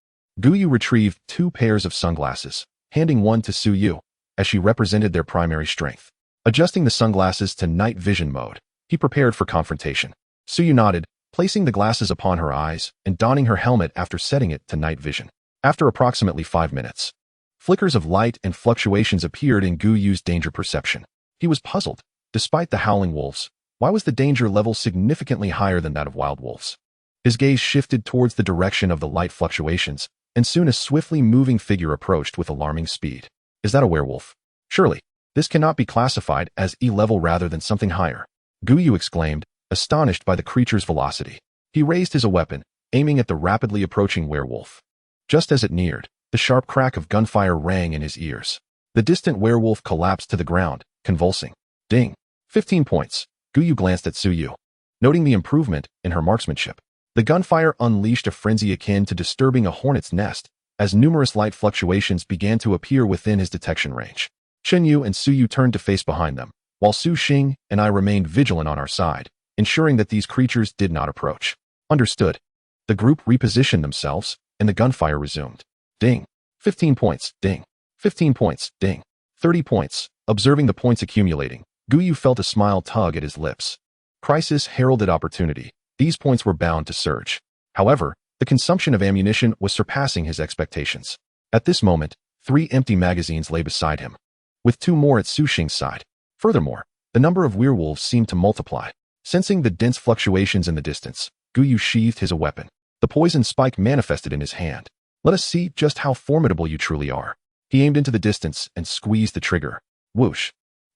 Gu Yu retrieved 2 pairs of sunglasses, handing one to Su Yu, as she represented their primary strength. Adjusting the sunglasses to night vision mode, he prepared for confrontation. Su Yu nodded, placing the glasses upon her eyes and donning her helmet after setting it to night vision. After approximately 5 minutes, flickers of light and fluctuations appeared in Gu Yu's danger perception. He was puzzled. Despite the howling wolves, why was the danger level significantly higher than that of wild wolves? His gaze shifted towards the direction of the light fluctuations, and soon a swiftly moving figure approached with alarming speed. Is that a werewolf? Surely, this cannot be classified as E-level rather than something higher. Gu Yu exclaimed, astonished by the creature's velocity. He raised his weapon, aiming at the rapidly approaching werewolf. Just as it neared, the sharp crack of gunfire rang in his ears. The distant werewolf collapsed to the ground, convulsing. Ding. 15 points. Gu Yu glanced at Su Yu, noting the improvement in her marksmanship. The gunfire unleashed a frenzy akin to disturbing a hornet's nest, as numerous light fluctuations began to appear within his detection range. Chen Yu and Su Yu turned to face behind them, while Su Xing and I remained vigilant on our side, ensuring that these creatures did not approach. Understood. The group repositioned themselves, and the gunfire resumed. Ding. 15 points. Ding. 15 points. Ding. 30 points. Observing the points accumulating, Gu Yu felt a smile tug at his lips. Crisis heralded opportunity. These points were bound to surge. However, the consumption of ammunition was surpassing his expectations. At this moment, 3 empty magazines lay beside him, with 2 more at Su Xing's side. Furthermore, the number of werewolves seemed to multiply. Sensing the dense fluctuations in the distance, Gu Yu sheathed his weapon. The poison spike manifested in his hand. Let us see just how formidable you truly are. He aimed into the distance and squeezed the trigger. Whoosh.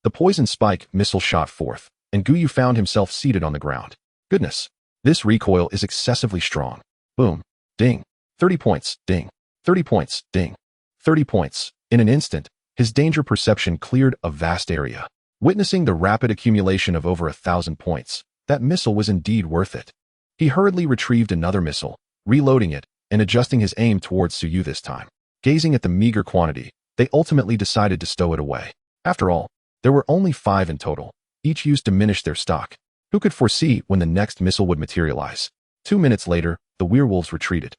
The poison spike missile shot forth, and Gu Yu found himself seated on the ground. Goodness. This recoil is excessively strong. Boom. Ding. 30 points. Ding. 30 points. Ding. 30 points. In an instant, his danger perception cleared a vast area. Witnessing the rapid accumulation of over 1,000 points, that missile was indeed worth it. He hurriedly retrieved another missile, reloading it, and adjusting his aim towards Su Yu this time. Gazing at the meager quantity, they ultimately decided to stow it away. After all, there were only 5 in total, each used to diminish their stock. Who could foresee when the next missile would materialize? 2 minutes later, the werewolves retreated,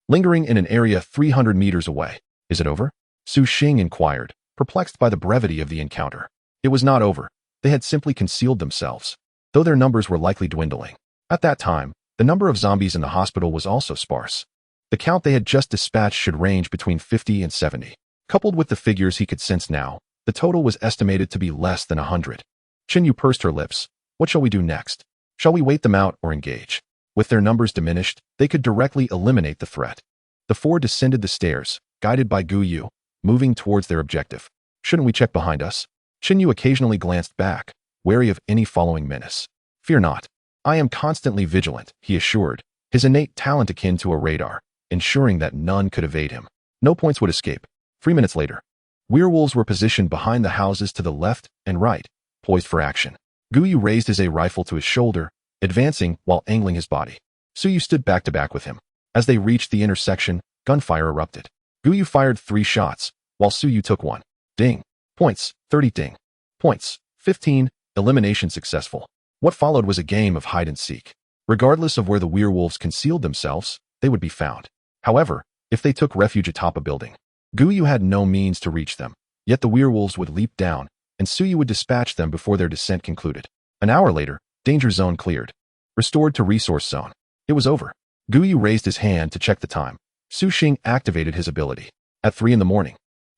lingering in an area 300 meters away. Is it over? Su Xing inquired, perplexed by the brevity of the encounter. It was not over. They had simply concealed themselves, though their numbers were likely dwindling. At that time, the number of zombies in the hospital was also sparse. The count they had just dispatched should range between 50 and 70. Coupled with the figures he could sense now, the total was estimated to be less than 100. Chen Yu pursed her lips. What shall we do next? Shall we wait them out or engage? With their numbers diminished, they could directly eliminate the threat. The 4 descended the stairs, guided by Gu Yu, moving towards their objective. Shouldn't we check behind us? Chen Yu occasionally glanced back, wary of any following menace. Fear not. I am constantly vigilant, he assured, his innate talent akin to a radar, ensuring that none could evade him. No points would escape. 3 minutes later, Werewolves were positioned behind the houses to the left and right, poised for action. Gu Yu raised his rifle to his shoulder, advancing while angling his body. Su Yu stood back to back with him. As they reached the intersection, gunfire erupted. Gu Yu fired 3 shots, while Su Yu took 1. Ding. Points, 30. Ding. Points, 15. Elimination successful. What followed was a game of hide and seek. Regardless of where the werewolves concealed themselves, they would be found. However, if they took refuge atop a building, Gu Yu had no means to reach them. Yet the werewolves would leap down, and Su Yu would dispatch them before their descent concluded. An hour later, danger zone cleared. Restored to resource zone. It was over. Gu Yu raised his hand to check the time. Su Xing activated his ability. At 3 in the morning,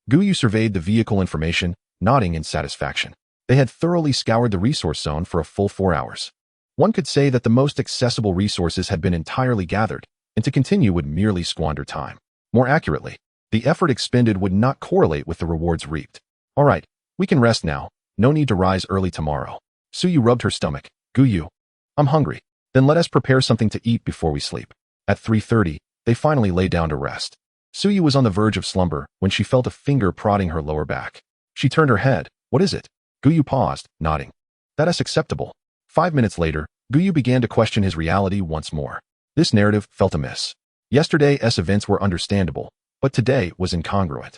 Gu Yu surveyed the vehicle information, nodding in satisfaction. They had thoroughly scoured the resource zone for a full 4 hours. One could say that the most accessible resources had been entirely gathered, and to continue would merely squander time. More accurately, the effort expended would not correlate with the rewards reaped. All right, we can rest now. No need to rise early tomorrow. Su Yu rubbed her stomach. Gu Yu, I'm hungry. Then let us prepare something to eat before we sleep. At 3:30, they finally lay down to rest. Su Yu was on the verge of slumber when she felt a finger prodding her lower back. She turned her head. What is it? Gu Yu paused, nodding. That is acceptable. 5 minutes later, Gu Yu began to question his reality once more. This narrative felt amiss. Yesterday's events were understandable, but today was incongruent.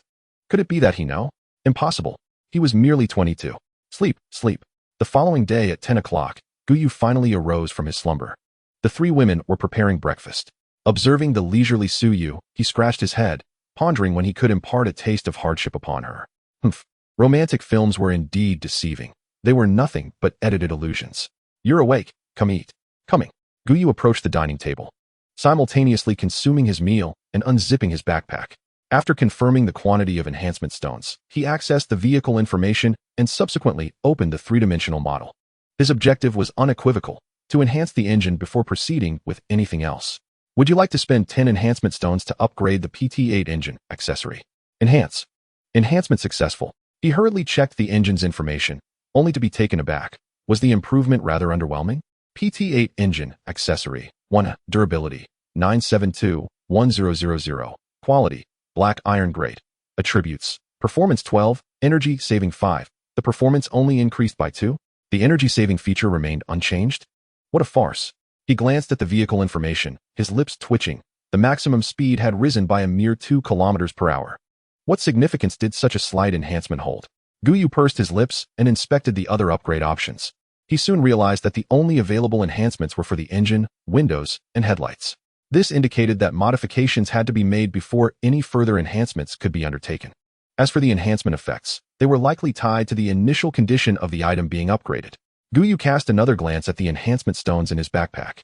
Could it be that he knew? Impossible. He was merely 22. Sleep, sleep. The following day at 10 o'clock, Gu Yu finally arose from his slumber. The 3 women were preparing breakfast. Observing the leisurely Su Yu, he scratched his head, pondering when he could impart a taste of hardship upon her. Humph. Romantic films were indeed deceiving. They were nothing but edited illusions. You're awake. Come eat. Coming. Gu Yu approached the dining table, simultaneously consuming his meal and unzipping his backpack. After confirming the quantity of enhancement stones, he accessed the vehicle information and subsequently opened the 3-dimensional model. His objective was unequivocal: to enhance the engine before proceeding with anything else. Would you like to spend 10 enhancement stones to upgrade the PT-8 engine accessory? Enhance. Enhancement successful. He hurriedly checked the engine's information, only to be taken aback. Was the improvement rather underwhelming? PT-8 engine accessory. 1. Durability. 972-1000. Quality. Black iron grade. Attributes. Performance 12. Energy saving 5. The performance only increased by 2. The energy saving feature remained unchanged. What a farce. He glanced at the vehicle information, his lips twitching. The maximum speed had risen by a mere 2 kilometers per hour. What significance did such a slight enhancement hold? Gu Yu pursed his lips and inspected the other upgrade options. He soon realized that the only available enhancements were for the engine, windows, and headlights. This indicated that modifications had to be made before any further enhancements could be undertaken. As for the enhancement effects, they were likely tied to the initial condition of the item being upgraded. Gu Yu cast another glance at the enhancement stones in his backpack.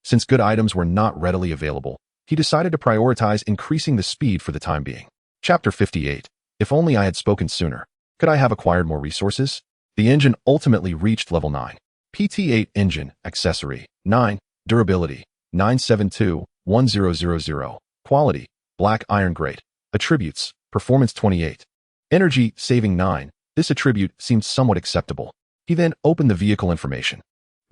Since good items were not readily available, he decided to prioritize increasing the speed for the time being. Chapter 58. If only I had spoken sooner. Could I have acquired more resources? The engine ultimately reached level 9. PT-8 engine accessory. 9. Durability. 972-1000. Quality. Black iron grade. Attributes. Performance 28. Energy saving 9. This attribute seemed somewhat acceptable. He then opened the vehicle information.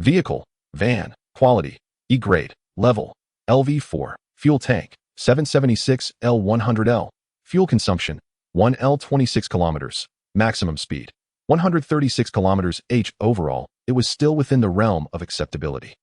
Vehicle. Van. Quality. E grade. Level. LV4. Fuel tank. 776 L100L. Fuel consumption. 1 L 26 kilometers. Maximum speed. 136 kilometers h. Overall, it was still within the realm of acceptability.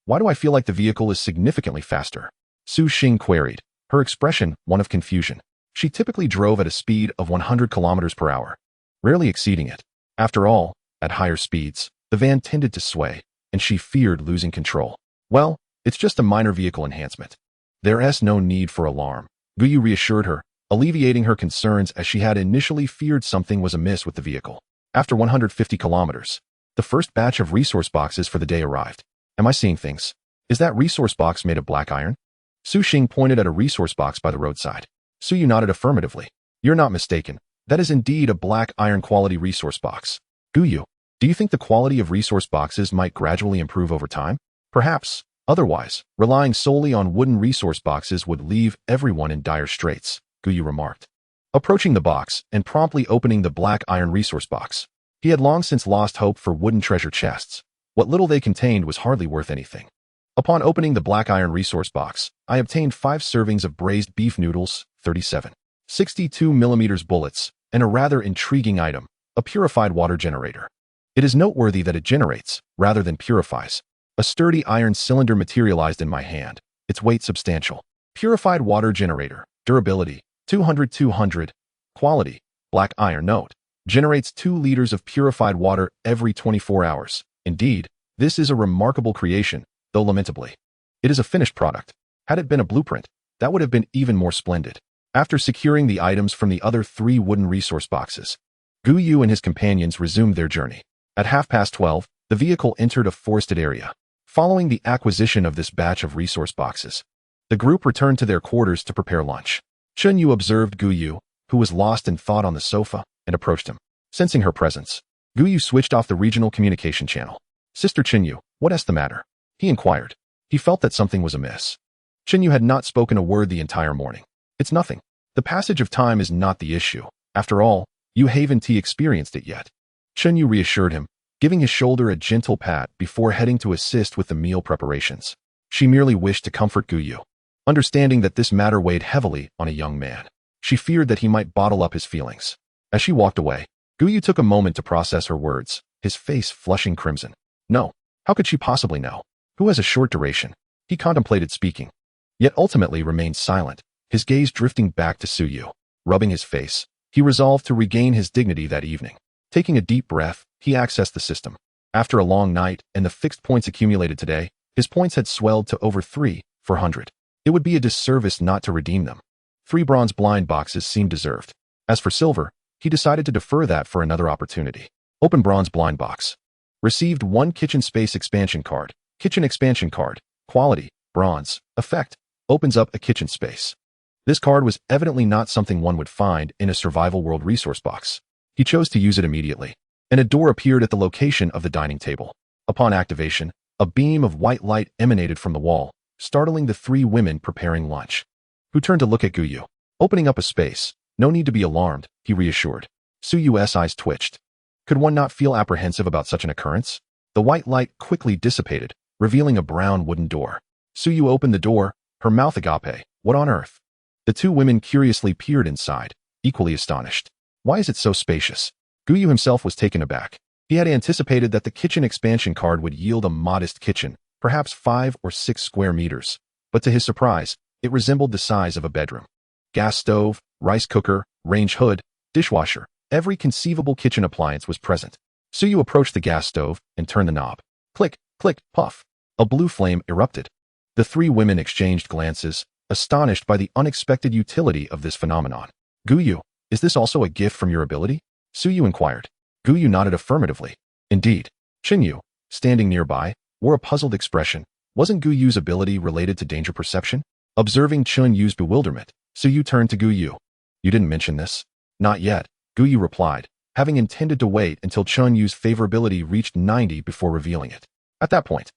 Why do I feel like the vehicle is significantly faster? Su Xing queried, her expression one of confusion. She typically drove at a speed of 100 kilometers per hour, rarely exceeding it. After all, at higher speeds, the van tended to sway, and she feared losing control. Well, it's just a minor vehicle enhancement. There's no need for alarm, Gu Yu reassured her, alleviating her concerns as she had initially feared something was amiss with the vehicle. After 150 kilometers, the first batch of resource boxes for the day arrived. Am I seeing things? Is that resource box made of black iron? Su Xing pointed at a resource box by the roadside. Su Yu nodded affirmatively. You're not mistaken. That is indeed a black iron quality resource box. Gu Yu, do you think the quality of resource boxes might gradually improve over time? Perhaps. Otherwise, relying solely on wooden resource boxes would leave everyone in dire straits, Gu Yu remarked. Approaching the box and promptly opening the black iron resource box. He had long since lost hope for wooden treasure chests. What little they contained was hardly worth anything. Upon opening the black iron resource box, I obtained 5 servings of braised beef noodles, 37. 62mm bullets, and a rather intriguing item, a purified water generator. It is noteworthy that it generates, rather than purifies. A sturdy iron cylinder materialized in my hand, its weight substantial. Purified water generator, durability, 200-200, quality, black iron note, generates 2 liters of purified water every 24 hours. Indeed, this is a remarkable creation, though lamentably. It is a finished product. Had it been a blueprint, that would have been even more splendid. After securing the items from the other 3 wooden resource boxes, Gu Yu and his companions resumed their journey. At 12:30, the vehicle entered a forested area. Following the acquisition of this batch of resource boxes, the group returned to their quarters to prepare lunch. Chun Yu observed Gu Yu, who was lost in thought on the sofa, and approached him. Sensing her presence, Gu Yu switched off the regional communication channel. Sister Chun Yu, what's the matter? He inquired. He felt that something was amiss. Chun Yu had not spoken a word the entire morning. It's nothing. The passage of time is not the issue. After all, you haven't experienced it yet. Chun Yu reassured him, giving his shoulder a gentle pat before heading to assist with the meal preparations. She merely wished to comfort Gu Yu. Understanding that this matter weighed heavily on a young man, she feared that he might bottle up his feelings. As she walked away, Gu Yu took a moment to process her words, his face flushing crimson. No, how could she possibly know? Who has a short duration? He contemplated speaking, yet ultimately remained silent, his gaze drifting back to Su Yu. Rubbing his face, he resolved to regain his dignity that evening. Taking a deep breath, he accessed the system. After a long night and the fixed points accumulated today, his points had swelled to over 3,400. It would be a disservice not to redeem them. 3 bronze blind boxes seemed deserved. As for silver, he decided to defer that for another opportunity. Open bronze blind box. Received 1 kitchen space expansion card. Kitchen expansion card. Quality, bronze. Effect, opens up a kitchen space. This card was evidently not something one would find in a survival world resource box. He chose to use it immediately, and a door appeared at the location of the dining table. Upon activation, a beam of white light emanated from the wall, startling the 3 women preparing lunch, who turned to look at Gu Yu. Opening up a space. No need to be alarmed, he reassured. Su Yu's eyes twitched. Could one not feel apprehensive about such an occurrence? The white light quickly dissipated, revealing a brown wooden door. Su Yu opened the door, her mouth agape. What on earth? The 2 women curiously peered inside, equally astonished. Why is it so spacious? Gu Yu himself was taken aback. He had anticipated that the kitchen expansion card would yield a modest kitchen, perhaps 5 or 6 square meters. But to his surprise, it resembled the size of a bedroom. Gas stove, rice cooker, range hood, dishwasher, every conceivable kitchen appliance was present. Su Yu approached the gas stove and turned the knob. Click, click, puff. A blue flame erupted. The 3 women exchanged glances, astonished by the unexpected utility of this phenomenon. Gu Yu, is this also a gift from your ability? Su Yu inquired. Gu Yu nodded affirmatively. Indeed. Chun Yu, standing nearby, wore a puzzled expression. Wasn't Gu Yu's ability related to danger perception? Observing Chun Yu's bewilderment, Su Yu turned to Gu Yu. You didn't mention this? Not yet, Gu Yu replied, having intended to wait until Chun Yu's favorability reached 90 before revealing it. At that point,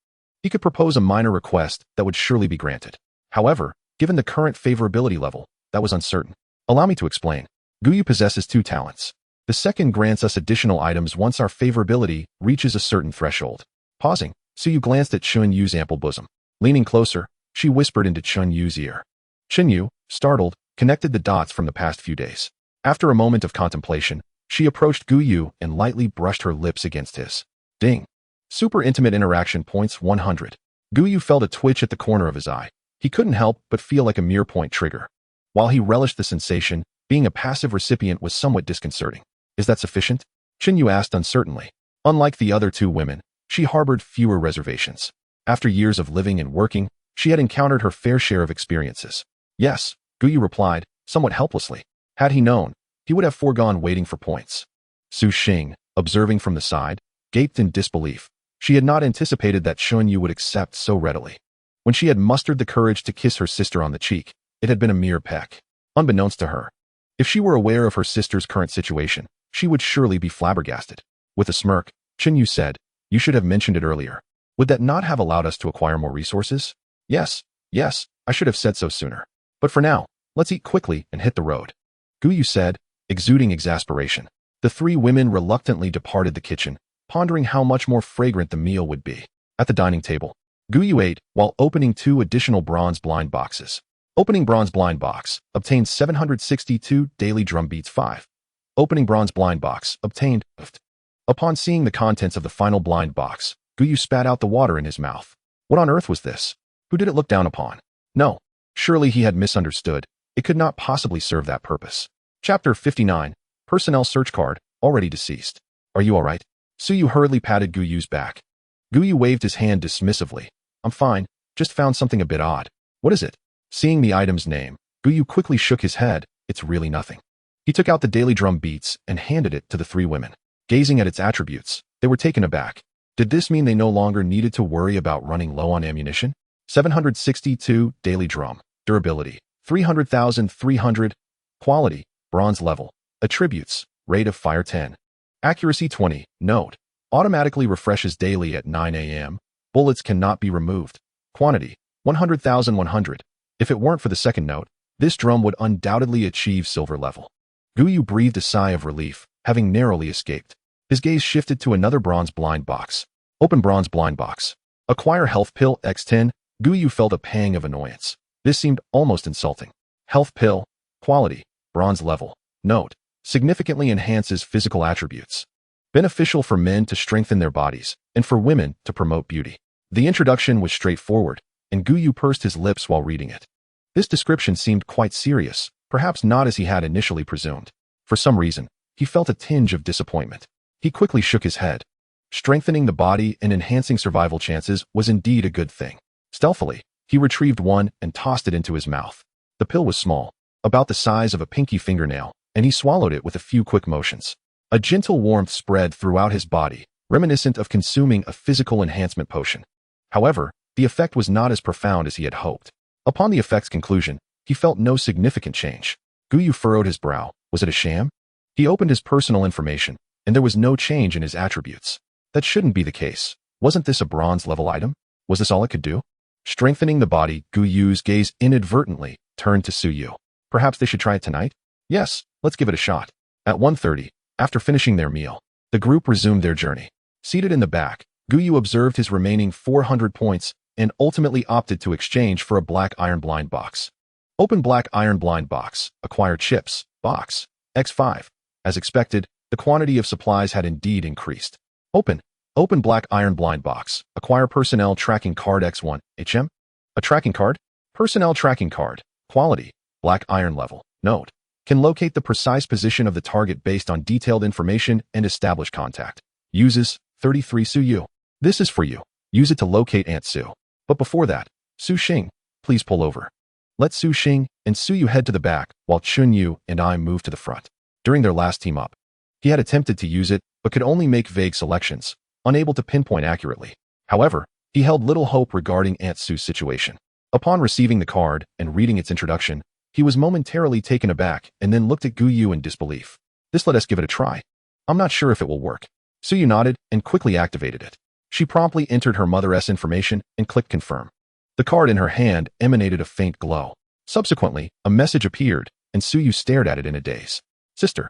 he could propose a minor request that would surely be granted. However, given the current favorability level, that was uncertain. Allow me to explain. Gu Yu possesses 2 talents. The second grants us additional items once our favorability reaches a certain threshold. Pausing, Su Yu glanced at Chun Yu's ample bosom. Leaning closer, she whispered into Chun Yu's ear. Chun Yu, startled, connected the dots from the past few days. After a moment of contemplation, she approached Gu Yu and lightly brushed her lips against his. Ding. Super intimate interaction points 100. Gu Yu felt a twitch at the corner of his eye. He couldn't help but feel like a mere point trigger. While he relished the sensation, being a passive recipient was somewhat disconcerting. Is that sufficient? Chun Yu asked uncertainly. Unlike the other 2 women, she harbored fewer reservations. After years of living and working, she had encountered her fair share of experiences. Yes, Gu Yu replied, somewhat helplessly. Had he known, he would have foregone waiting for points. Su Xing, observing from the side, gaped in disbelief. She had not anticipated that Chun Yu would accept so readily. When she had mustered the courage to kiss her sister on the cheek, it had been a mere peck. Unbeknownst to her, if she were aware of her sister's current situation, she would surely be flabbergasted. With a smirk, Chun Yu said, you should have mentioned it earlier. Would that not have allowed us to acquire more resources? Yes, I should have said so sooner. But for now, let's eat quickly and hit the road. Gu Yu said, exuding exasperation. The 3 women reluctantly departed the kitchen, pondering how much more fragrant the meal would be. At the dining table, Gu Yu ate while opening 2 additional bronze blind boxes. Opening bronze blind box, obtained 762 daily drum beats 5. Opening bronze blind box. Obtained. Upon seeing the contents of the final blind box, Gu Yu spat out the water in his mouth. What on earth was this? Who did it look down upon? No. Surely he had misunderstood. It could not possibly serve that purpose. Chapter 59. Personnel search card. Already deceased. Are you alright? Suyu hurriedly patted Gu Yu's back. Gu Yu waved his hand dismissively. I'm fine. Just found something a bit odd. What is it? Seeing the item's name, Gu Yu quickly shook his head. It's really nothing. He took out the daily drum beats and handed it to the three women. Gazing at its attributes, they were taken aback. Did this mean they no longer needed to worry about running low on ammunition? 762 daily drum. Durability. 300,300. Quality. Bronze level. Attributes. Rate of fire 10. Accuracy 20. Note. Automatically refreshes daily at 9 a.m. Bullets cannot be removed. Quantity. 100,100. If it weren't for the second note, this drum would undoubtedly achieve silver level. Gu Yu breathed a sigh of relief, having narrowly escaped. His gaze shifted to another bronze blind box. Open bronze blind box. Acquire health pill X10. Gu Yu felt a pang of annoyance. This seemed almost insulting. Health pill. Quality. Bronze level. Note. Significantly enhances physical attributes. Beneficial for men to strengthen their bodies, and for women to promote beauty. The introduction was straightforward, and Gu Yu pursed his lips while reading it. This description seemed quite serious, perhaps not as he had initially presumed. For some reason, he felt a tinge of disappointment. He quickly shook his head. Strengthening the body and enhancing survival chances was indeed a good thing. Stealthily, he retrieved one and tossed it into his mouth. The pill was small, about the size of a pinky fingernail, and he swallowed it with a few quick motions. A gentle warmth spread throughout his body, reminiscent of consuming a physical enhancement potion. However, the effect was not as profound as he had hoped. Upon the effect's conclusion, he felt no significant change. Gu Yu furrowed his brow. Was it a sham? He opened his personal information, and there was no change in his attributes. That shouldn't be the case. Wasn't this a bronze-level item? Was this all it could do? Strengthening the body, Gu Yu's gaze inadvertently turned to Suyu. Perhaps they should try it tonight? Yes, let's give it a shot. At 1:30, after finishing their meal, the group resumed their journey. Seated in the back, Gu Yu observed his remaining 400 points and ultimately opted to exchange for a black iron blind box. Open black iron blind box. Acquire chips. Box. X5. As expected, the quantity of supplies had indeed increased. Open black iron blind box. Acquire personnel tracking card X1. HM? A tracking card? Personnel tracking card. Quality. Black iron level. Note. Can locate the precise position of the target based on detailed information and establish contact. Uses 33 Suyu. This is for you. Use it to locate Aunt Su. But before that, Su Xing, please pull over. Let Su Xing and Suyu head to the back while Chun Yu and I move to the front. During their last team up, he had attempted to use it but could only make vague selections, unable to pinpoint accurately. However, he held little hope regarding Aunt Su's situation. Upon receiving the card and reading its introduction, he was momentarily taken aback and then looked at Gu Yu in disbelief. This let us give it a try. I'm not sure if it will work. Suyu nodded and quickly activated it. She promptly entered her mother's information and clicked confirm. The card in her hand emanated a faint glow. Subsequently, a message appeared, and Suyu stared at it in a daze. Sister,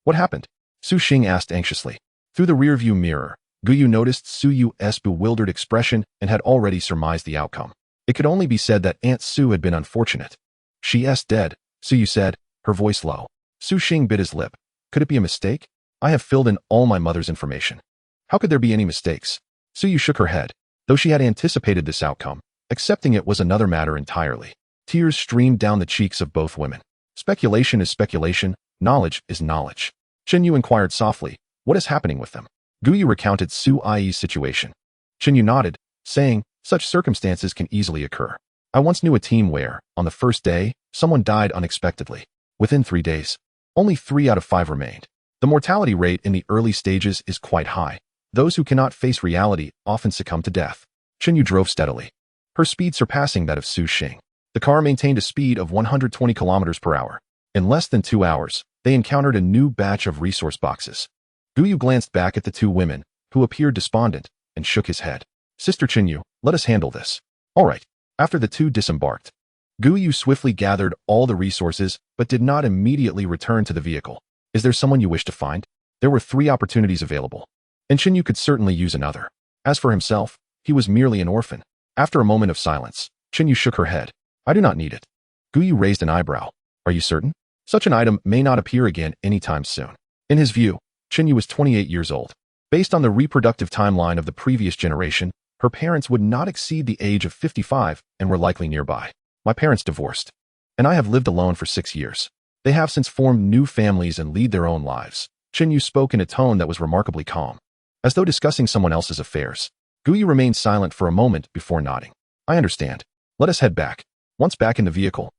what happened? Su Xing asked anxiously. Through the rearview mirror, Gu Yu noticed Suyu's bewildered expression and had already surmised the outcome. It could only be said that Aunt Su had been unfortunate. She's dead, Suyu said, her voice low. Su Xing bit his lip. Could it be a mistake? I have filled in all my mother's information. How could there be any mistakes? Suyu shook her head. Though she had anticipated this outcome, accepting it was another matter entirely. Tears streamed down the cheeks of both women. Speculation is speculation, knowledge is knowledge. Chen Yu inquired softly, what is happening with them? Gu Yu recounted Su Ai's situation. Chen Yu nodded, saying, such circumstances can easily occur. I once knew a team where, on the first day, someone died unexpectedly. Within 3 days, only 3 out of 5 remained. The mortality rate in the early stages is quite high. Those who cannot face reality often succumb to death. Chen Yu drove steadily, her speed surpassing that of Su Xing. The car maintained a speed of 120 kilometers per hour. In less than 2 hours, they encountered a new batch of resource boxes. Gu Yu glanced back at the 2 women, who appeared despondent, and shook his head. Sister Chen Yu, let us handle this. All right. After the 2 disembarked, Gu Yu swiftly gathered all the resources, but did not immediately return to the vehicle. Is there someone you wish to find? There were 3 opportunities available, and Chen Yu could certainly use another. As for himself, he was merely an orphan. After a moment of silence, Chen Yu shook her head. I do not need it. Gu Yu raised an eyebrow. Are you certain? Such an item may not appear again anytime soon. In his view, Yu was 28 years old. Based on the reproductive timeline of the previous generation, her parents would not exceed the age of 55 and were likely nearby. My parents divorced, and I have lived alone for 6 years. They have since formed new families and lead their own lives. Yu spoke in a tone that was remarkably calm, as though discussing someone else's affairs. Gu Yu remained silent for a moment before nodding. I understand. Let us head back. Once back in the vehicle,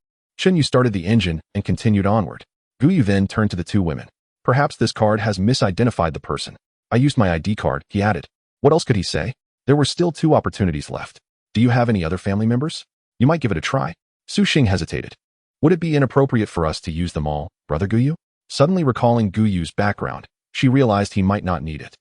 Yu started the engine and continued onward. Gu Yu then turned to the two women. Perhaps this card has misidentified the person. I used my ID card, he added. What else could he say? There were still 2 opportunities left. Do you have any other family members? You might give it a try. Su Xing hesitated. Would it be inappropriate for us to use them all, Brother Gu Yu? Suddenly recalling Gu Yu's background, she realized he might not need it.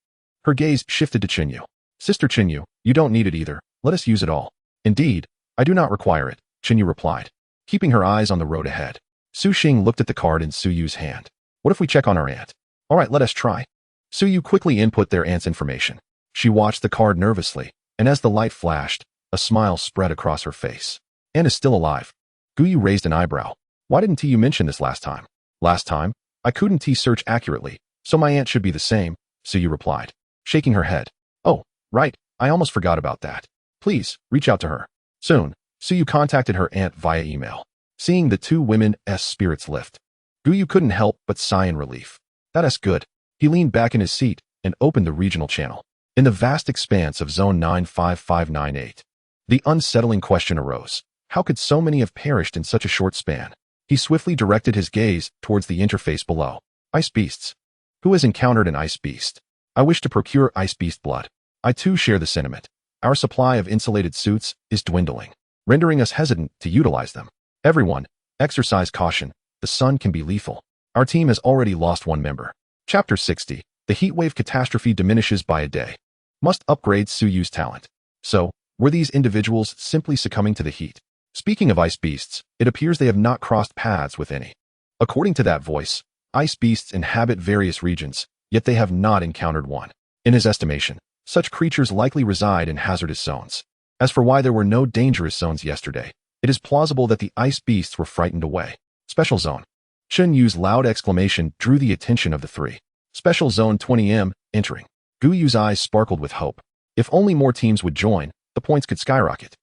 Her gaze shifted to Yu. Sister Yu, you don't need it either. Let us use it all. Indeed, I do not require it, Yu replied, keeping her eyes on the road ahead. Su Xing looked at the card in Su Yu's hand. What if we check on our aunt? All right, let us try. Su Yu quickly input their aunt's information. She watched the card nervously, and as the light flashed, a smile spread across her face. Aunt is still alive. Gu Yu raised an eyebrow. Why didn't you mention this last time? Last time, I couldn't search accurately, so my aunt should be the same, Su Yu replied, shaking her head. Oh, right, I almost forgot about that. Please, reach out to her. Soon, Su Yu contacted her aunt via email. Seeing the two women's spirits lift, Gu Yu couldn't help but sigh in relief. That's good. He leaned back in his seat and opened the regional channel. In the vast expanse of Zone 95598, the unsettling question arose. How could so many have perished in such a short span? He swiftly directed his gaze towards the interface below. Ice beasts. Who has encountered an ice beast? I wish to procure ice beast blood. I too share the sentiment. Our supply of insulated suits is dwindling, rendering us hesitant to utilize them. Everyone, exercise caution. The sun can be lethal. Our team has already lost 1 member. Chapter 60. The heatwave catastrophe diminishes by a day. Must upgrade Su Yu's talent. So, were these individuals simply succumbing to the heat? Speaking of ice beasts, it appears they have not crossed paths with any. According to that voice, ice beasts inhabit various regions, yet they have not encountered one. In his estimation, such creatures likely reside in hazardous zones. As for why there were no dangerous zones yesterday, it is plausible that the ice beasts were frightened away. Special Zone. Chen Yu's loud exclamation drew the attention of the 3. Special Zone 20M, entering. Gu Yu's eyes sparkled with hope. If only more teams would join, the points could skyrocket.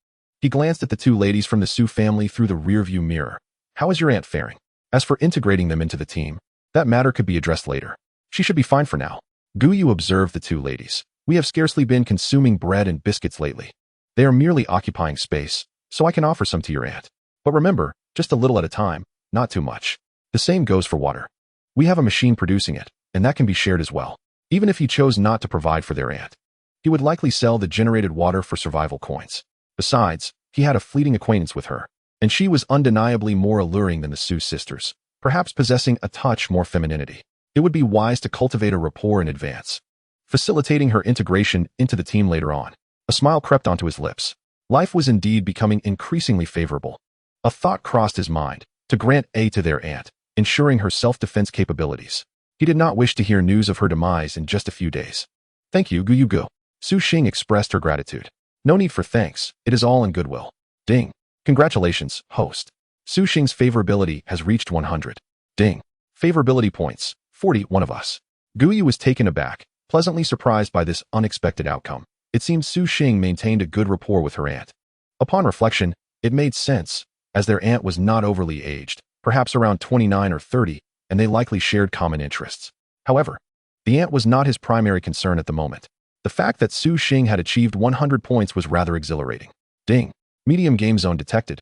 He glanced at the 2 ladies from the Su family through the rearview mirror. How is your aunt faring? As for integrating them into the team, that matter could be addressed later. She should be fine for now. Gu Yu observed the 2 ladies. We have scarcely been consuming bread and biscuits lately. They are merely occupying space, so I can offer some to your aunt. But remember, just a little at a time, not too much. The same goes for water. We have a machine producing it, and that can be shared as well. Even if he chose not to provide for their aunt, he would likely sell the generated water for survival coins. Besides, he had a fleeting acquaintance with her, and she was undeniably more alluring than the Su sisters, perhaps possessing a touch more femininity. It would be wise to cultivate a rapport in advance, facilitating her integration into the team later on. A smile crept onto his lips. Life was indeed becoming increasingly favorable. A thought crossed his mind, to grant aid to their aunt, ensuring her self-defense capabilities. He did not wish to hear news of her demise in just a few days. Thank you, Gu Yu. Su Xing expressed her gratitude. No need for thanks, it is all in goodwill. Ding. Congratulations, host. Su Xing's favorability has reached 100. Ding. Favorability points, 41 of us. Gu Yu was taken aback, pleasantly surprised by this unexpected outcome. It seemed Su Xing maintained a good rapport with her aunt. Upon reflection, it made sense, as their aunt was not overly aged, perhaps around 29 or 30, and they likely shared common interests. However, the aunt was not his primary concern at the moment. The fact that Su Xing had achieved 100 points was rather exhilarating. Ding. Medium game zone detected.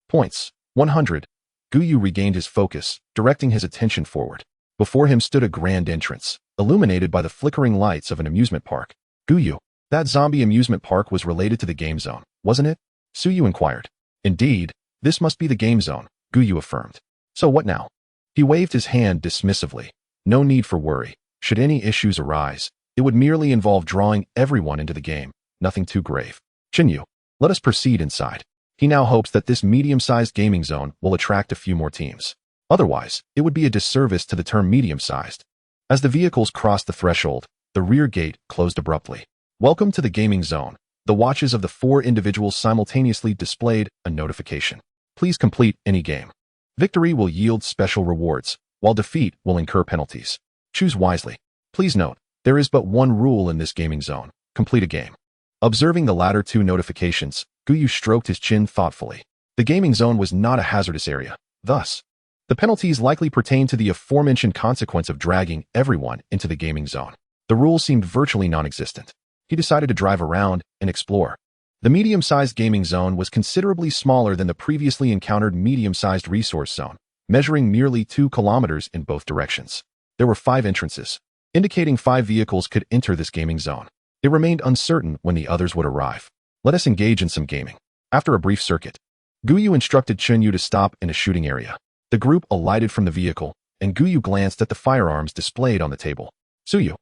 Points, 100. Gu Yu regained his focus, directing his attention forward. Before him stood a grand entrance, illuminated by the flickering lights of an amusement park. Gu Yu, that zombie amusement park was related to the game zone, wasn't it? Su Yu inquired. Indeed, this must be the game zone, Gu Yu affirmed. So what now? He waved his hand dismissively. No need for worry. Should any issues arise, it would merely involve drawing everyone into the game, nothing too grave. Yu, let us proceed inside. He now hopes that this medium-sized gaming zone will attract a few more teams. Otherwise, it would be a disservice to the term medium-sized. As the vehicles crossed the threshold, the rear gate closed abruptly. Welcome to the gaming zone. The watches of the 4 individuals simultaneously displayed a notification. Please complete any game. Victory will yield special rewards, while defeat will incur penalties. Choose wisely. Please note, there is but one rule in this gaming zone: complete a game. Observing the latter two notifications, Gu Yu stroked his chin thoughtfully. The gaming zone was not a hazardous area. Thus, the penalties likely pertain to the aforementioned consequence of dragging everyone into the gaming zone. The rule seemed virtually non-existent. He decided to drive around and explore. The medium-sized gaming zone was considerably smaller than the previously encountered medium-sized resource zone, measuring merely 2 kilometers in both directions. There were 5 entrances, indicating 5 vehicles could enter this gaming zone. It remained uncertain when the others would arrive. Let us engage in some gaming. After a brief circuit, Gu Yu instructed Chun Yu to stop in a shooting area. The group alighted from the vehicle, and Gu Yu glanced at the firearms displayed on the table. Suyu,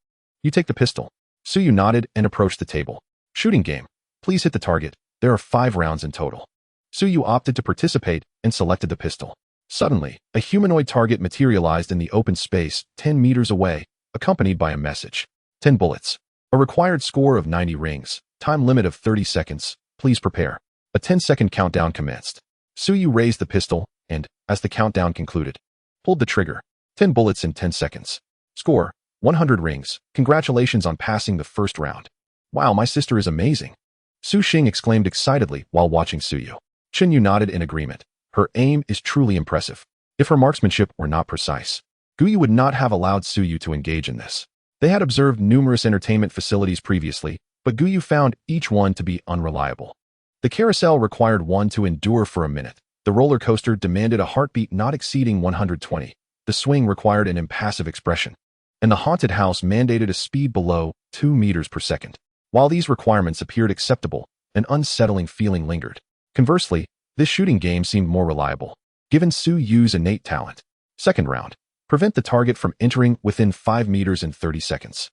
you take the pistol. Suyu nodded and approached the table. Shooting game. Please hit the target. There are 5 rounds in total. Suyu opted to participate and selected the pistol. Suddenly, a humanoid target materialized in the open space 10 meters away, accompanied by a message. 10 bullets. A required score of 90 rings. Time limit of 30 seconds. Please prepare. A 10-second countdown commenced. Suyu raised the pistol and, as the countdown concluded, pulled the trigger. 10 bullets in 10 seconds. Score, 100 rings. Congratulations on passing the first round. Wow, my sister is amazing. Su Xing exclaimed excitedly while watching Suyu. Chen Yu nodded in agreement. Her aim is truly impressive. If her marksmanship were not precise, Gu Yu would not have allowed Suyu to engage in this. They had observed numerous entertainment facilities previously, but Gu Yu found each one to be unreliable. The carousel required one to endure for a minute. The roller coaster demanded a heartbeat not exceeding 120. The swing required an impassive expression. And the haunted house mandated a speed below 2 meters per second. While these requirements appeared acceptable, an unsettling feeling lingered. Conversely, this shooting game seemed more reliable, given Su Yu's innate talent. Second round. Prevent the target from entering within 5 meters in 30 seconds.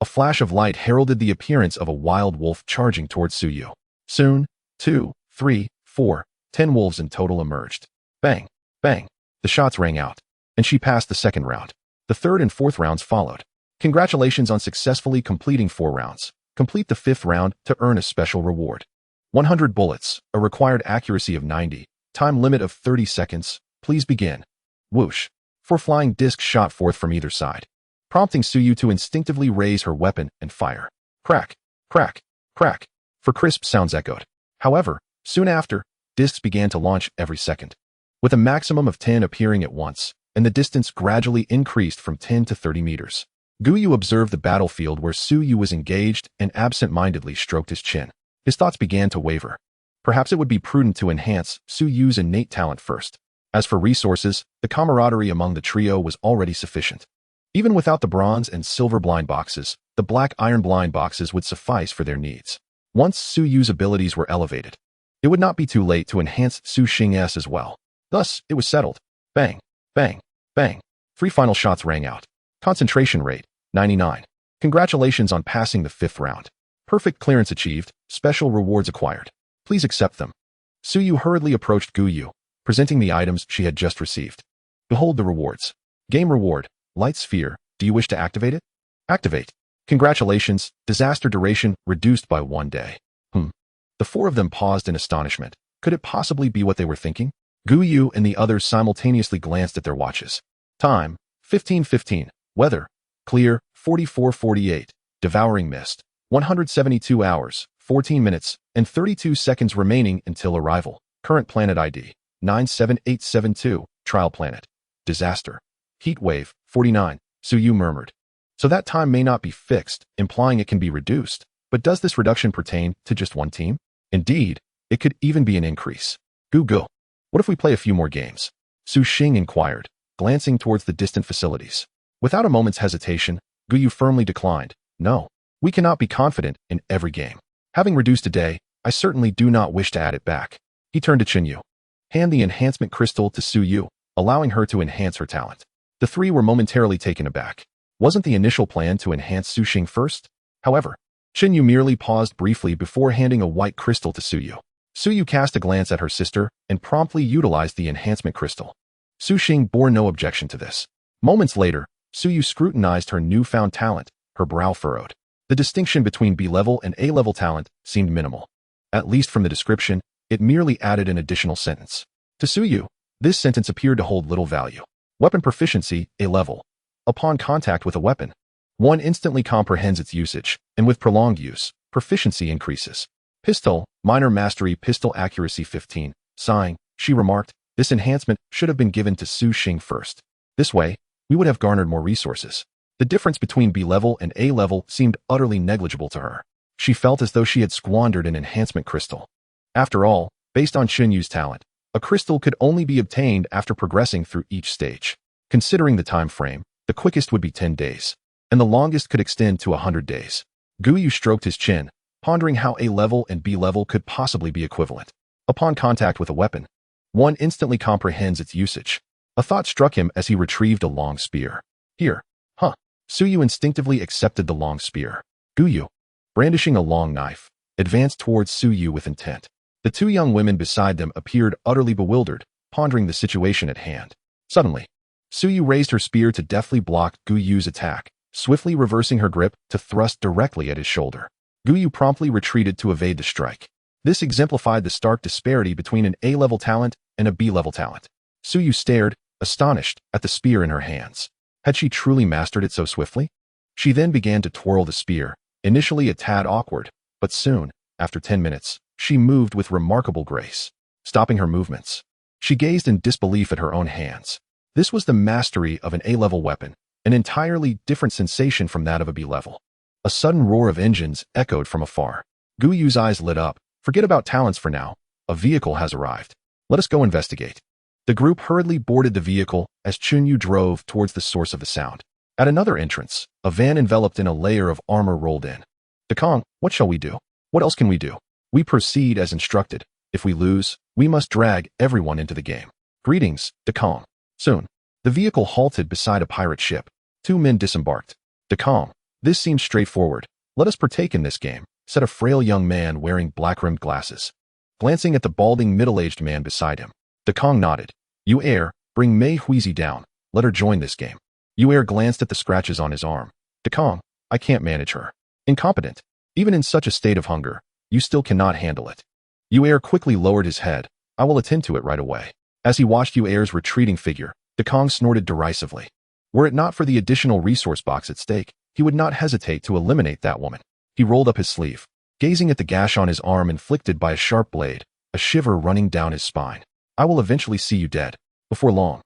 A flash of light heralded the appearance of a wild wolf charging towards Su Yu. Soon, 2, 3, 4, 10 wolves in total emerged. Bang, bang. The shots rang out, and she passed the second round. The third and fourth rounds followed. Congratulations on successfully completing 4 rounds. Complete the 5th round to earn a special reward. 100 bullets, a required accuracy of 90, time limit of 30 seconds. Please begin. Whoosh. 4 flying discs shot forth from either side, prompting Suyu to instinctively raise her weapon and fire. Crack, crack, crack. For crisp sounds echoed. However, soon after, discs began to launch every second, with a maximum of 10 appearing at once, and the distance gradually increased from 10 to 30 meters. Gu Yu observed the battlefield where Su Yu was engaged and absent-mindedly stroked his chin. His thoughts began to waver. Perhaps it would be prudent to enhance Su Yu's innate talent first. As for resources, the camaraderie among the trio was already sufficient. Even without the bronze and silver blind boxes, the black iron blind boxes would suffice for their needs. Once Su Yu's abilities were elevated, it would not be too late to enhance Su Xing's as well. Thus, it was settled. Bang, bang, bang. 3 final shots rang out. Concentration rate, 99. Congratulations on passing the 5th round. Perfect clearance achieved, special rewards acquired. Please accept them. Suyu hurriedly approached Gu Yu, presenting the items she had just received. Behold the rewards. Game reward, light sphere. Do you wish to activate it? Activate. Congratulations, disaster duration reduced by 1 day. The 4 of them paused in astonishment. Could it possibly be what they were thinking? Gu Yu and the others simultaneously glanced at their watches. Time, 15:15. Weather, clear, 44:48. Devouring mist, 172 hours, 14 minutes, and 32 seconds remaining until arrival. Current planet ID, 97872. Trial planet. Disaster. Heat wave, 49. Suyu murmured. So that time may not be fixed, implying it can be reduced. But does this reduction pertain to just one team? Indeed, it could even be an increase. Gu, what if we play a few more games? Su Xing inquired, glancing towards the distant facilities. Without a moment's hesitation, Gu Yu firmly declined. No, we cannot be confident in every game. Having reduced a day, I certainly do not wish to add it back. He turned to Chen Yu. Hand the enhancement crystal to Su Yu, allowing her to enhance her talent. The 3 were momentarily taken aback. Wasn't the initial plan to enhance Su Xing first? However, Chen Yu merely paused briefly before handing a white crystal to Su Yu. Su Yu cast a glance at her sister and promptly utilized the enhancement crystal. Su Xing bore no objection to this. Moments later, Su Yu scrutinized her newfound talent, her brow furrowed. The distinction between B-level and A-level talent seemed minimal. At least from the description, it merely added an additional sentence. To Su Yu, This sentence appeared to hold little value. Weapon proficiency, A level. Upon contact with a weapon, one instantly comprehends its usage, and with prolonged use, proficiency increases. Pistol, minor mastery, pistol accuracy 15. Sighing, she remarked, this enhancement should have been given to Su Xing first. This way, we would have garnered more resources. The difference between B level and A level seemed utterly negligible to her. She felt as though she had squandered an enhancement crystal. After all, based on Chen Yu's talent, a crystal could only be obtained after progressing through each stage. Considering the time frame, the quickest would be 10 days, and the longest could extend to 100 days. Gu Yu stroked his chin, pondering how A level and B level could possibly be equivalent. Upon contact with a weapon, one instantly comprehends its usage. A thought struck him as he retrieved a long spear. Here. Su Yu instinctively accepted the long spear. Gu Yu, brandishing a long knife, advanced towards Su Yu with intent. The two young women beside them appeared utterly bewildered, pondering the situation at hand. Suddenly, Su Yu raised her spear to deftly block Gu Yu's attack, swiftly reversing her grip to thrust directly at his shoulder. Gu Yu promptly retreated to evade the strike. This exemplified the stark disparity between an A-level talent and a B-level talent. Su Yu stared, astonished, at the spear in her hands. Had she truly mastered it so swiftly? She then began to twirl the spear, initially a tad awkward, but soon, after 10 minutes, she moved with remarkable grace. Stopping her movements, she gazed in disbelief at her own hands. This was the mastery of an A-level weapon, an entirely different sensation from that of a B-level. A sudden roar of engines echoed from afar. Gu Yu's eyes lit up. Forget about talents for now. A vehicle has arrived. Let us go investigate. The group hurriedly boarded the vehicle as Chun Yu drove towards the source of the sound. At another entrance, a van enveloped in a layer of armor rolled in. Dekong, what shall we do? What else can we do? We proceed as instructed. If we lose, we must drag everyone into the game. Greetings, Dekong. Soon, the vehicle halted beside a pirate ship. Two men disembarked. Dekong, this seems straightforward. Let us partake in this game, said a frail young man wearing black-rimmed glasses. Glancing at the balding middle-aged man beside him, Dekong nodded. Yu Er, bring Mei Huizi down. Let her join this game. Yu Er glanced at the scratches on his arm. Dekong, I can't manage her. Incompetent. Even in such a state of hunger, you still cannot handle it. Yu Er quickly lowered his head. I will attend to it right away. As he watched Yu Er's retreating figure, Dekong snorted derisively. Were it not for the additional resource box at stake, he would not hesitate to eliminate that woman. He rolled up his sleeve, gazing at the gash on his arm inflicted by a sharp blade, a shiver running down his spine. I will eventually see you dead. Before long.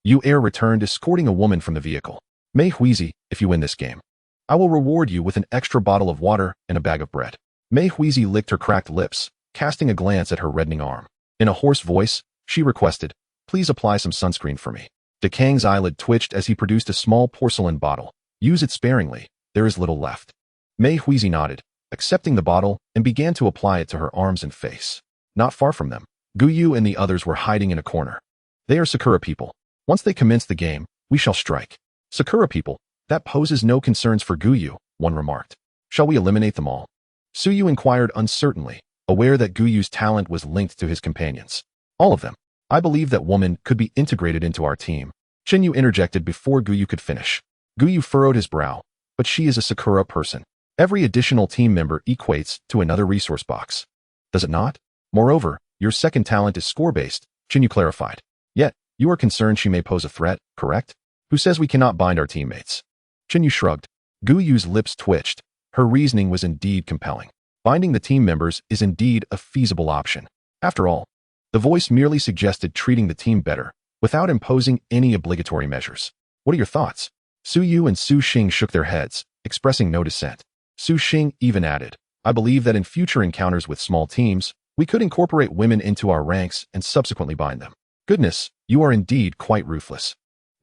Yu Er returned, escorting a woman from the vehicle. Mei Huizi, if you win this game, I will reward you with an extra bottle of water and a bag of bread. Mei Huizi licked her cracked lips, casting a glance at her reddening arm. In a hoarse voice, she requested, please apply some sunscreen for me. Dekang's eyelid twitched as he produced a small porcelain bottle. Use it sparingly, there is little left. Mei Huizi nodded, accepting the bottle, and began to apply it to her arms and face. Not far from them, Gu Yu and the others were hiding in a corner. They are Sakura people. Once they commence the game, we shall strike. Sakura people, that poses no concerns for Gu Yu, one remarked. Shall we eliminate them all? Su Yu inquired uncertainly, aware that Gu Yu's talent was linked to his companions. All of them. I believe that woman could be integrated into our team. Chen Yu interjected before Gu Yu could finish. Gu Yu furrowed his brow, but she is a Sakura person. Every additional team member equates to another resource box. Does it not? Moreover, your second talent is score-based, Chen Yu clarified. Yet, you are concerned she may pose a threat, correct? Who says we cannot bind our teammates? Chen Yu shrugged. Gu Yu's lips twitched. Her reasoning was indeed compelling. Binding the team members is indeed a feasible option. After all, the voice merely suggested treating the team better, without imposing any obligatory measures. What are your thoughts? Su Yu and Su Xing shook their heads, expressing no dissent. Su Xing even added, I believe that in future encounters with small teams, we could incorporate women into our ranks and subsequently bind them. Goodness, you are indeed quite ruthless.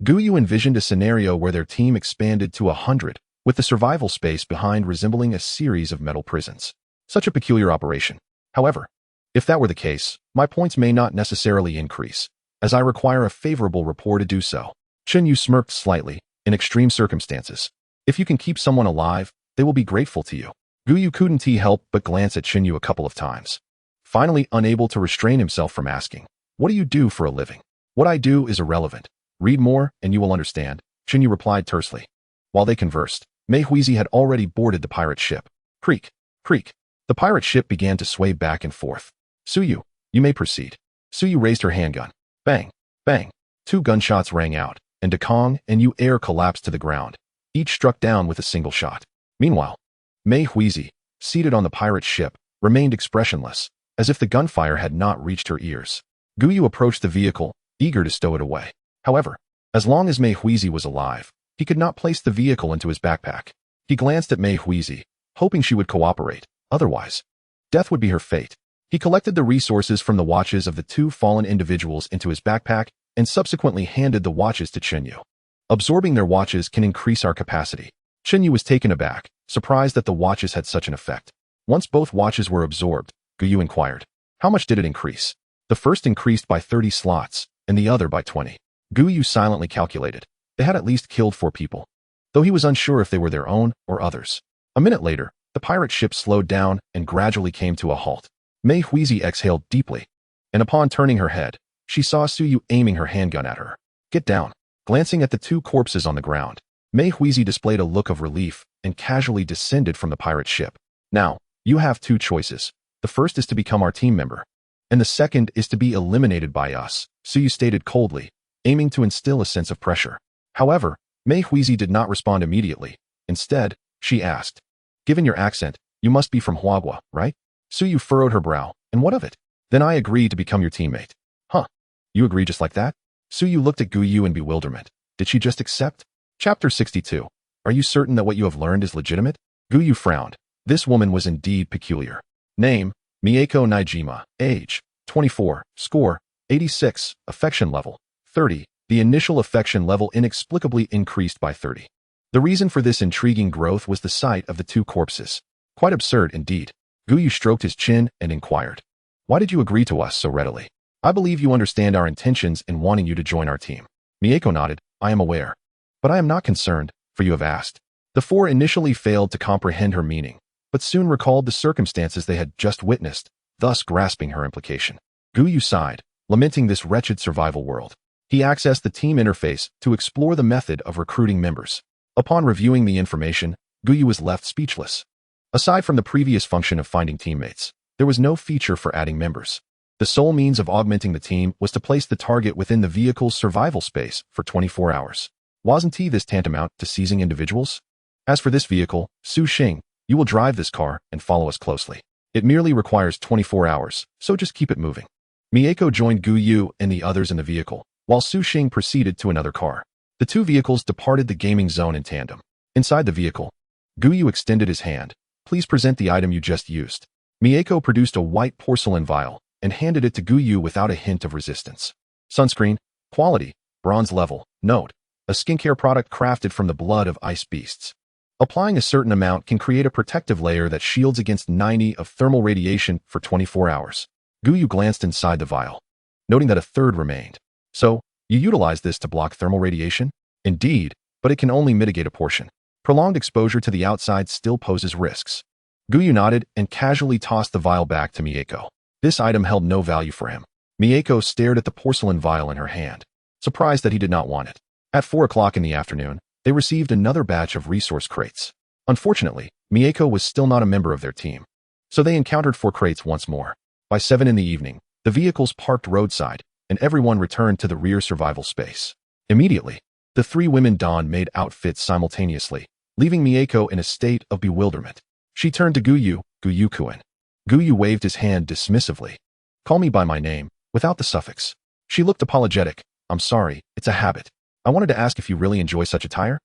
Gu Yu envisioned a scenario where their team expanded to 100, with the survival space behind resembling a series of metal prisons. Such a peculiar operation. However, if that were the case, my points may not necessarily increase, as I require a favorable rapport to do so. Chen Yu smirked slightly. In extreme circumstances, if you can keep someone alive, they will be grateful to you. Gu Yu couldn't help but glance at Chen Yu a couple of times. Finally, unable to restrain himself from asking, what do you do for a living? What I do is irrelevant. Read more, and you will understand, Chen Yu replied tersely. While they conversed, Mei Huizi had already boarded the pirate ship. Creak, creak. The pirate ship began to sway back and forth. Su Yu, you may proceed. Su Yu raised her handgun. Bang. Bang! Two gunshots rang out, and Dekong and Yu Air collapsed to the ground, each struck down with a single shot. Meanwhile, Mei Huizi, seated on the pirate ship, remained expressionless, as if the gunfire had not reached her ears. Gu Yu approached the vehicle, eager to stow it away. However, as long as Mei Huizi was alive, he could not place the vehicle into his backpack. He glanced at Mei Huizi, hoping she would cooperate. Otherwise, death would be her fate. He collected the resources from the watches of the two fallen individuals into his backpack and subsequently handed the watches to Chen Yu. Absorbing their watches can increase our capacity. Chen Yu was taken aback, surprised that the watches had such an effect. Once both watches were absorbed, Gu Yu inquired, how much did it increase? The first increased by 30 slots, and the other by 20. Gu Yu silently calculated. They had at least killed 4 people, though he was unsure if they were their own or others. A minute later, the pirate ship slowed down and gradually came to a halt. Mei Huizi exhaled deeply, and upon turning her head, she saw Su Yu aiming her handgun at her. Get down. Glancing at the 2 corpses on the ground, Mei Huizi displayed a look of relief and casually descended from the pirate ship. Now, you have 2 choices. The first is to become our team member, and the second is to be eliminated by us, Su Yu stated coldly, aiming to instill a sense of pressure. However, Mei Huizi did not respond immediately. Instead, she asked, given your accent, you must be from Huagua, right? Su Yu furrowed her brow. And what of it? Then I agree to become your teammate. Huh. You agree just like that? Su Yu looked at Gu Yu in bewilderment. Did she just accept? Chapter 62. Are you certain that what you have learned is legitimate? Gu Yu frowned. This woman was indeed peculiar. Name, Mieko Naijima. Age, 24. Score, 86. Affection level, 30. The initial affection level inexplicably increased by 30. The reason for this intriguing growth was the sight of the 2 corpses. Quite absurd indeed. Gu Yu stroked his chin and inquired, why did you agree to us so readily? I believe you understand our intentions in wanting you to join our team. Mieko nodded. I am aware. But I am not concerned, for you have asked. The 4 initially failed to comprehend her meaning, but soon recalled the circumstances they had just witnessed, thus grasping her implication. Gu Yu sighed, lamenting this wretched survival world. He accessed the team interface to explore the method of recruiting members. Upon reviewing the information, Gu Yu was left speechless. Aside from the previous function of finding teammates, there was no feature for adding members. The sole means of augmenting the team was to place the target within the vehicle's survival space for 24 hours. Wasn't this tantamount to seizing individuals? As for this vehicle, Su Xing, you will drive this car and follow us closely. It merely requires 24 hours, so just keep it moving. Mieko joined Gu Yu and the others in the vehicle, while Su Xing proceeded to another car. The 2 vehicles departed the gaming zone in tandem. Inside the vehicle, Gu Yu extended his hand. Please present the item you just used. Mieko produced a white porcelain vial and handed it to Gu Yu without a hint of resistance. Sunscreen, quality, bronze level, note, a skincare product crafted from the blood of ice beasts. Applying a certain amount can create a protective layer that shields against 90 of thermal radiation for 24 hours. Gu Yu glanced inside the vial, noting that a third remained. So, you utilize this to block thermal radiation? Indeed, but it can only mitigate a portion. Prolonged exposure to the outside still poses risks. Gu Yu nodded and casually tossed the vial back to Mieko. This item held no value for him. Mieko stared at the porcelain vial in her hand, surprised that he did not want it. At 4 o'clock in the afternoon, they received another batch of resource crates. Unfortunately, Mieko was still not a member of their team, so they encountered 4 crates once more. By 7 in the evening, the vehicles parked roadside, and everyone returned to the rear survival space. Immediately, the 3 women donned maid outfits simultaneously, leaving Mieko in a state of bewilderment. She turned to Gu Yu-kun. Gu Yu waved his hand dismissively. Call me by my name, without the suffix. She looked apologetic. I'm sorry, it's a habit. I wanted to ask if you really enjoy such attire?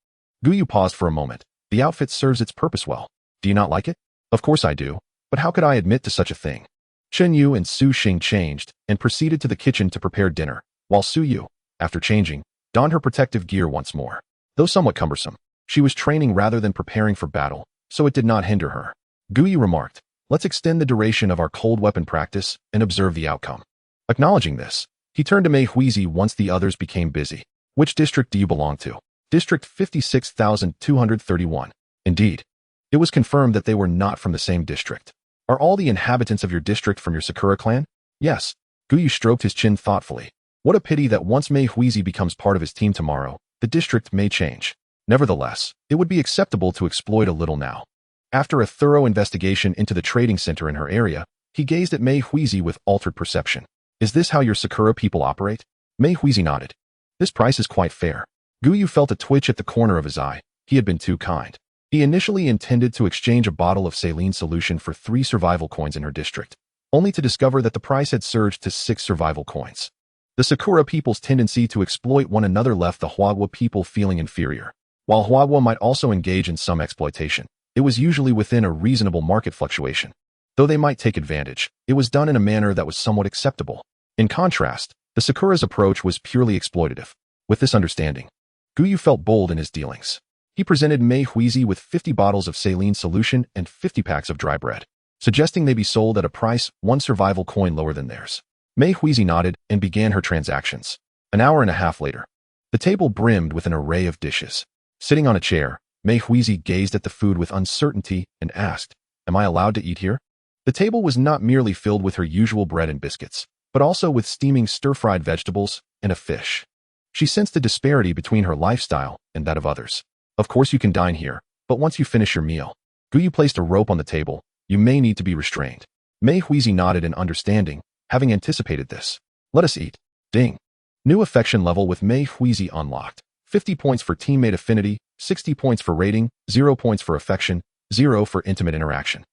Gu Yu paused for a moment. The outfit serves its purpose well. Do you not like it? Of course I do, but how could I admit to such a thing? Chen Yu and Su Xing changed and proceeded to the kitchen to prepare dinner, while Su Yu, after changing, donned her protective gear once more. Though somewhat cumbersome, she was training rather than preparing for battle, so it did not hinder her. Gu Yu remarked, let's extend the duration of our cold weapon practice and observe the outcome. Acknowledging this, he turned to Mei Huizi once the others became busy. Which district do you belong to? District 56,231. Indeed. It was confirmed that they were not from the same district. Are all the inhabitants of your district from your Sakura clan? Yes. Gu Yu stroked his chin thoughtfully. What a pity that once Mei Huizi becomes part of his team tomorrow, the district may change. Nevertheless, it would be acceptable to exploit a little now. After a thorough investigation into the trading center in her area, he gazed at Mei Huizi with altered perception. Is this how your Sakura people operate? Mei Huizi nodded. This price is quite fair. Gu Yu felt a twitch at the corner of his eye. He had been too kind. He initially intended to exchange a bottle of saline solution for 3 survival coins in her district, only to discover that the price had surged to 6 survival coins. The Sakura people's tendency to exploit one another left the Huagua people feeling inferior. While Huagua might also engage in some exploitation, it was usually within a reasonable market fluctuation. Though they might take advantage, it was done in a manner that was somewhat acceptable. In contrast, the Sakura's approach was purely exploitative. With this understanding, Gu Yu felt bold in his dealings. He presented Mei Huizi with 50 bottles of saline solution and 50 packs of dry bread, suggesting they be sold at a price 1 survival coin lower than theirs. Mei Huizi nodded and began her transactions. An hour and a half later, the table brimmed with an array of dishes. Sitting on a chair, Mei Huizi gazed at the food with uncertainty and asked, "Am I allowed to eat here?" The table was not merely filled with her usual bread and biscuits, but also with steaming stir-fried vegetables and a fish. She sensed a disparity between her lifestyle and that of others. "Of course you can dine here, but once you finish your meal." Gu Yu placed a rope on the table. "You may need to be restrained." Mei Huizi nodded in understanding, having anticipated this. "Let us eat." Ding. New affection level with Mei Huizi unlocked. 50 points for teammate affinity, 60 points for rating, 0 points for affection, 0 for intimate interaction.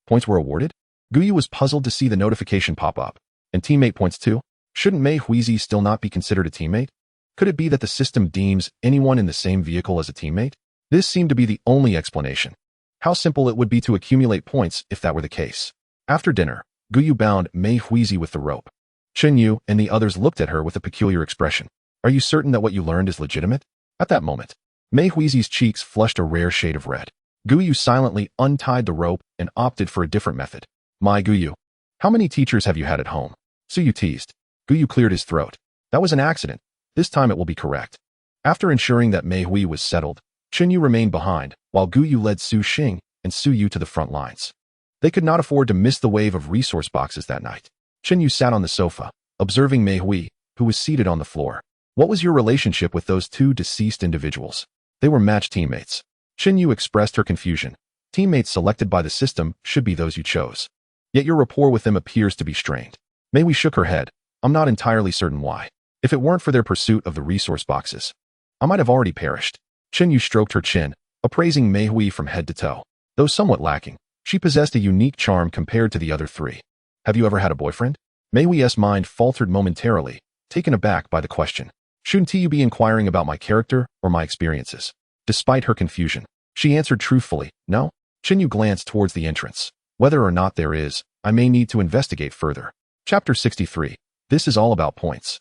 Points were awarded? Gu Yu was puzzled to see the notification pop up. And teammate points too? Shouldn't Mei Huizi still not be considered a teammate? Could it be that the system deems anyone in the same vehicle as a teammate? This seemed to be the only explanation. How simple it would be to accumulate points if that were the case. After dinner, Gu Yu bound Mei Huizi with the rope. Chen Yu and the others looked at her with a peculiar expression. "Are you certain that what you learned is legitimate?" At that moment, Mei Huizi's cheeks flushed a rare shade of red. Gu Yu silently untied the rope and opted for a different method. "My Gu Yu, how many teachers have you had at home?" Su Yu teased. Gu Yu cleared his throat. "That was an accident. This time it will be correct." After ensuring that Mei Hui was settled, Chen Yu remained behind, while Gu Yu led Su Xing and Su Yu to the front lines. They could not afford to miss the wave of resource boxes that night. Chen Yu sat on the sofa, observing Mei Hui, who was seated on the floor. "What was your relationship with those 2 deceased individuals?" "They were matched teammates." Chen Yu expressed her confusion. "Teammates selected by the system should be those you chose. Yet your rapport with them appears to be strained." Mei Hui shook her head. "I'm not entirely certain why. If it weren't for their pursuit of the resource boxes, I might have already perished." Chen Yu stroked her chin, appraising Mei Hui from head to toe. Though somewhat lacking, she possessed a unique charm compared to the other 3. "Have you ever had a boyfriend?" Mei Hui's mind faltered momentarily, taken aback by the question. "Shouldn't you be inquiring about my character or my experiences?" Despite her confusion, she answered truthfully, "No." Chen Yu glanced towards the entrance. "Whether or not there is, I may need to investigate further." Chapter 63. This is all about points.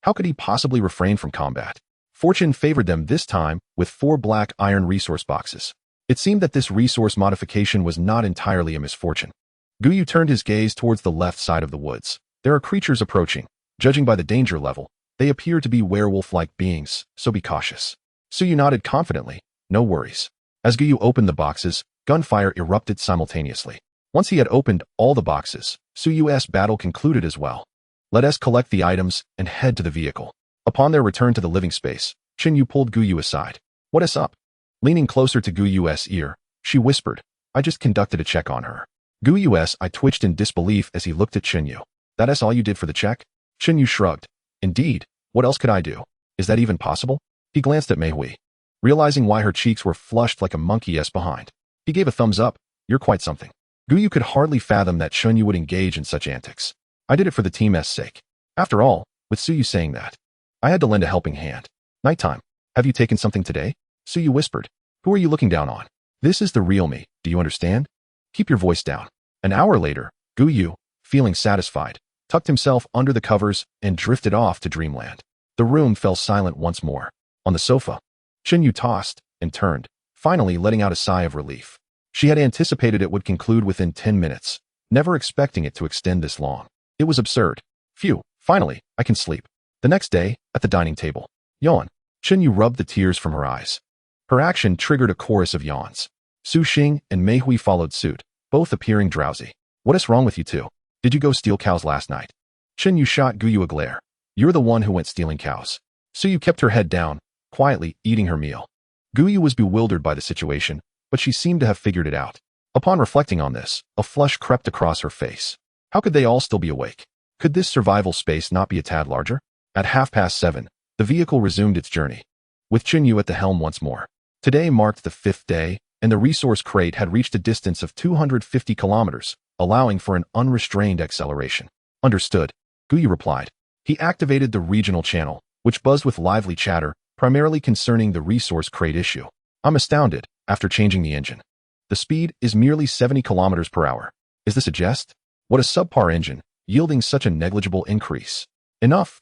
How could he possibly refrain from combat? Fortune favored them this time with 4 black iron resource boxes. It seemed that this resource modification was not entirely a misfortune. Gu Yu turned his gaze towards the left side of the woods. There are creatures approaching. Judging by the danger level, they appear to be werewolf-like beings, so be cautious. Su Yu nodded confidently. "No worries." As Gu Yu opened the boxes, gunfire erupted simultaneously. Once he had opened all the boxes, Su Yu's battle concluded as well. "Let us collect the items and head to the vehicle." Upon their return to the living space, Chen Yu pulled Gu Yu aside. "What is up?" Leaning closer to Gu Yu's ear, she whispered, "I just conducted a check on her." Gu Yu's eye twitched in disbelief as he looked at Chen Yu. "That is all you did for the check?" Chen Yu shrugged. "Indeed, what else could I do? Is that even possible?" He glanced at Mei Hui. Realizing why her cheeks were flushed like a monkey's behind, he gave a thumbs up. "You're quite something." Gu Yu could hardly fathom that Chen Yu would engage in such antics. "I did it for the team's sake." After all, with Su Yu saying that, I had to lend a helping hand. "Nighttime. Have you taken something today?" Su Yu whispered. "Who are you looking down on? This is the real me, do you understand? Keep your voice down." An hour later, Gu Yu, feeling satisfied, tucked himself under the covers and drifted off to dreamland. The room fell silent once more. On the sofa, Chen Yu tossed and turned, finally letting out a sigh of relief. She had anticipated it would conclude within 10 minutes, never expecting it to extend this long. It was absurd. Phew, finally, I can sleep. The next day, at the dining table, yawn. Chen Yu rubbed the tears from her eyes. Her action triggered a chorus of yawns. Su Xing and Mei Hui followed suit, both appearing drowsy. "What is wrong with you two? Did you go steal cows last night?" Chen Yu shot Gu Yu a glare. "You're the one who went stealing cows." Su Yu kept her head down, quietly eating her meal. Gu Yu was bewildered by the situation, but she seemed to have figured it out. Upon reflecting on this, a flush crept across her face. How could they all still be awake? Could this survival space not be a tad larger? At 7:30, the vehicle resumed its journey, with Gu Yu at the helm once more. Today marked the 5th day, and the resource crate had reached a distance of 250 kilometers, allowing for an unrestrained acceleration. Understood, Gu Yu replied. He activated the regional channel, which buzzed with lively chatter, primarily concerning the resource crate issue. I'm astounded, after changing the engine. The speed is merely 70 kilometers per hour. Is this a jest? What a subpar engine, yielding such a negligible increase. Enough.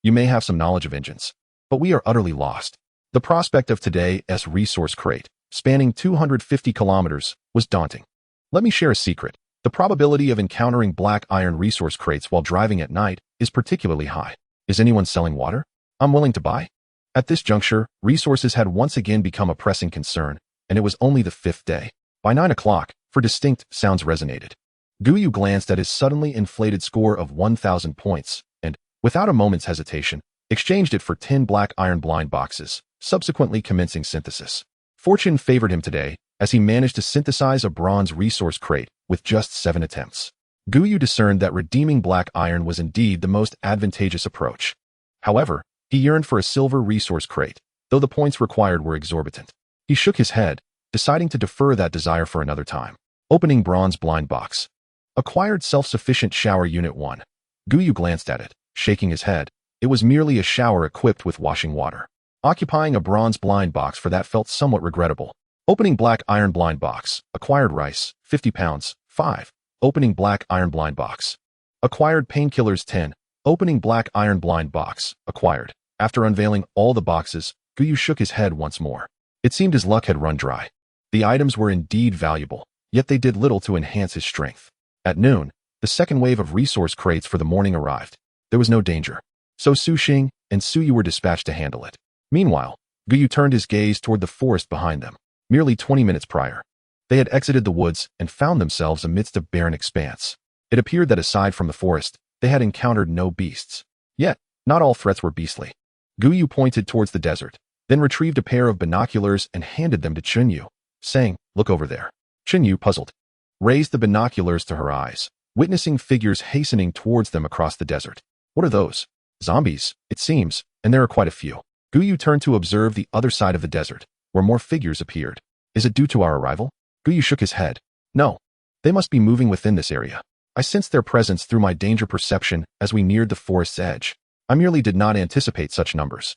You may have some knowledge of engines, but we are utterly lost. The prospect of today's resource crate, spanning 250 kilometers, was daunting. Let me share a secret. The probability of encountering black iron resource crates while driving at night is particularly high. Is anyone selling water? I'm willing to buy. At this juncture, resources had once again become a pressing concern, and it was only the 5th day. By 9 o'clock, for distinct sounds resonated. Gu Yu glanced at his suddenly inflated score of 1,000 points, and, without a moment's hesitation, exchanged it for 10 black iron blind boxes, subsequently commencing synthesis. Fortune favored him today, as he managed to synthesize a bronze resource crate with just 7 attempts. Gu Yu discerned that redeeming black iron was indeed the most advantageous approach. However, he yearned for a silver resource crate, though the points required were exorbitant. He shook his head, deciding to defer that desire for another time. Opening bronze blind box. Acquired self-sufficient shower unit 1. Gu Yu glanced at it, shaking his head. It was merely a shower equipped with washing water. Occupying a bronze blind box for that felt somewhat regrettable. Opening black iron blind box. Acquired rice, 50 pounds, 5. Opening black iron blind box. Acquired painkillers 10. Opening black iron blind box. Acquired. After unveiling all the boxes, Gu Yu shook his head once more. It seemed his luck had run dry. The items were indeed valuable, yet they did little to enhance his strength. At noon, the second wave of resource crates for the morning arrived. There was no danger, so Su Xing and Su Yu were dispatched to handle it. Meanwhile, Gu Yu turned his gaze toward the forest behind them. Merely 20 minutes prior, they had exited the woods and found themselves amidst a barren expanse. It appeared that aside from the forest, they had encountered no beasts. Yet, not all threats were beastly. Gu Yu pointed towards the desert, then retrieved a pair of binoculars and handed them to Gu Yu, saying, "Look over there." Gu Yu, puzzled, raised the binoculars to her eyes, witnessing figures hastening towards them across the desert. What are those? Zombies, it seems, and there are quite a few. Gu Yu turned to observe the other side of the desert, where more figures appeared. Is it due to our arrival? Gu Yu shook his head. No. They must be moving within this area. I sensed their presence through my danger perception as we neared the forest's edge. I merely did not anticipate such numbers.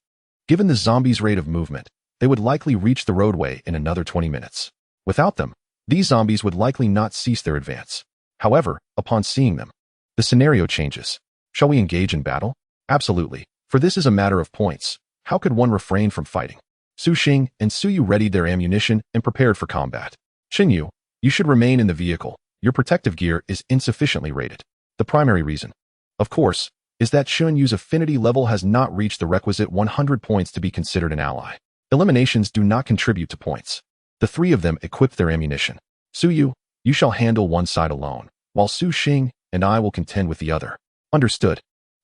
Given the zombies' rate of movement, they would likely reach the roadway in another 20 minutes. Without them, these zombies would likely not cease their advance. However, upon seeing them, the scenario changes. Shall we engage in battle? Absolutely, for this is a matter of points. How could one refrain from fighting? Su Xing and Su Yu readied their ammunition and prepared for combat. Gu Yu, you should remain in the vehicle. Your protective gear is insufficiently rated. The primary reason, of course, is that Gu Yu's affinity level has not reached the requisite 100 points to be considered an ally. Eliminations do not contribute to points. The three of them equipped their ammunition. Su Yu, you shall handle one side alone, while Su Xing and I will contend with the other. Understood.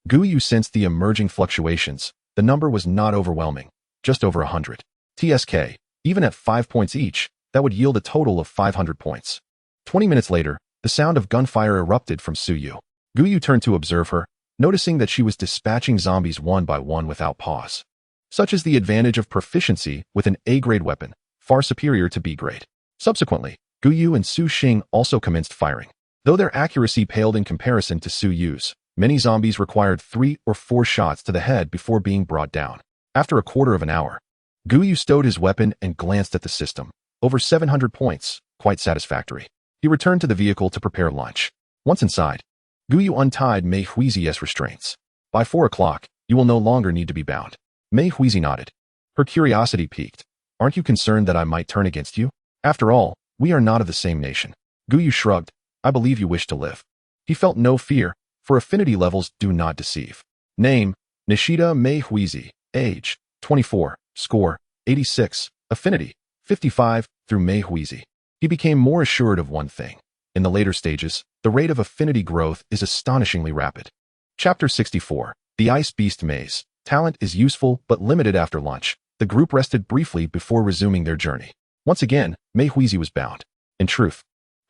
Gu Yu sensed the emerging fluctuations. The number was not overwhelming, just over 100. TSK, even at 5 points each, that would yield a total of 500 points. 20 minutes later, the sound of gunfire erupted from Su Yu. Gu Yu turned to observe her, noticing that she was dispatching zombies one by one without pause. Such is the advantage of proficiency with an A-grade weapon, far superior to B-grade. Subsequently, Gu Yu and Su Xing also commenced firing. Though their accuracy paled in comparison to Su Yu's, many zombies required 3 or 4 shots to the head before being brought down. After a quarter of an hour, Gu Yu stowed his weapon and glanced at the system. Over 700 points, quite satisfactory. He returned to the vehicle to prepare lunch. Once inside, Gu Yu untied Mei Huizi's restraints. By 4 o'clock, you will no longer need to be bound. Mei Huizi nodded. Her curiosity piqued. Aren't you concerned that I might turn against you? After all, we are not of the same nation. Gu Yu shrugged. I believe you wish to live. He felt no fear, for affinity levels do not deceive. Name, Nishida Mei Huizi. Age, 24. Score, 86. Affinity, 55, through Mei Huizi. He became more assured of one thing. In the later stages, the rate of affinity growth is astonishingly rapid. Chapter 64. The Ice Beast Maze. Talent is useful but limited after lunch. The group rested briefly before resuming their journey. Once again, Mei Huizi was bound. In truth,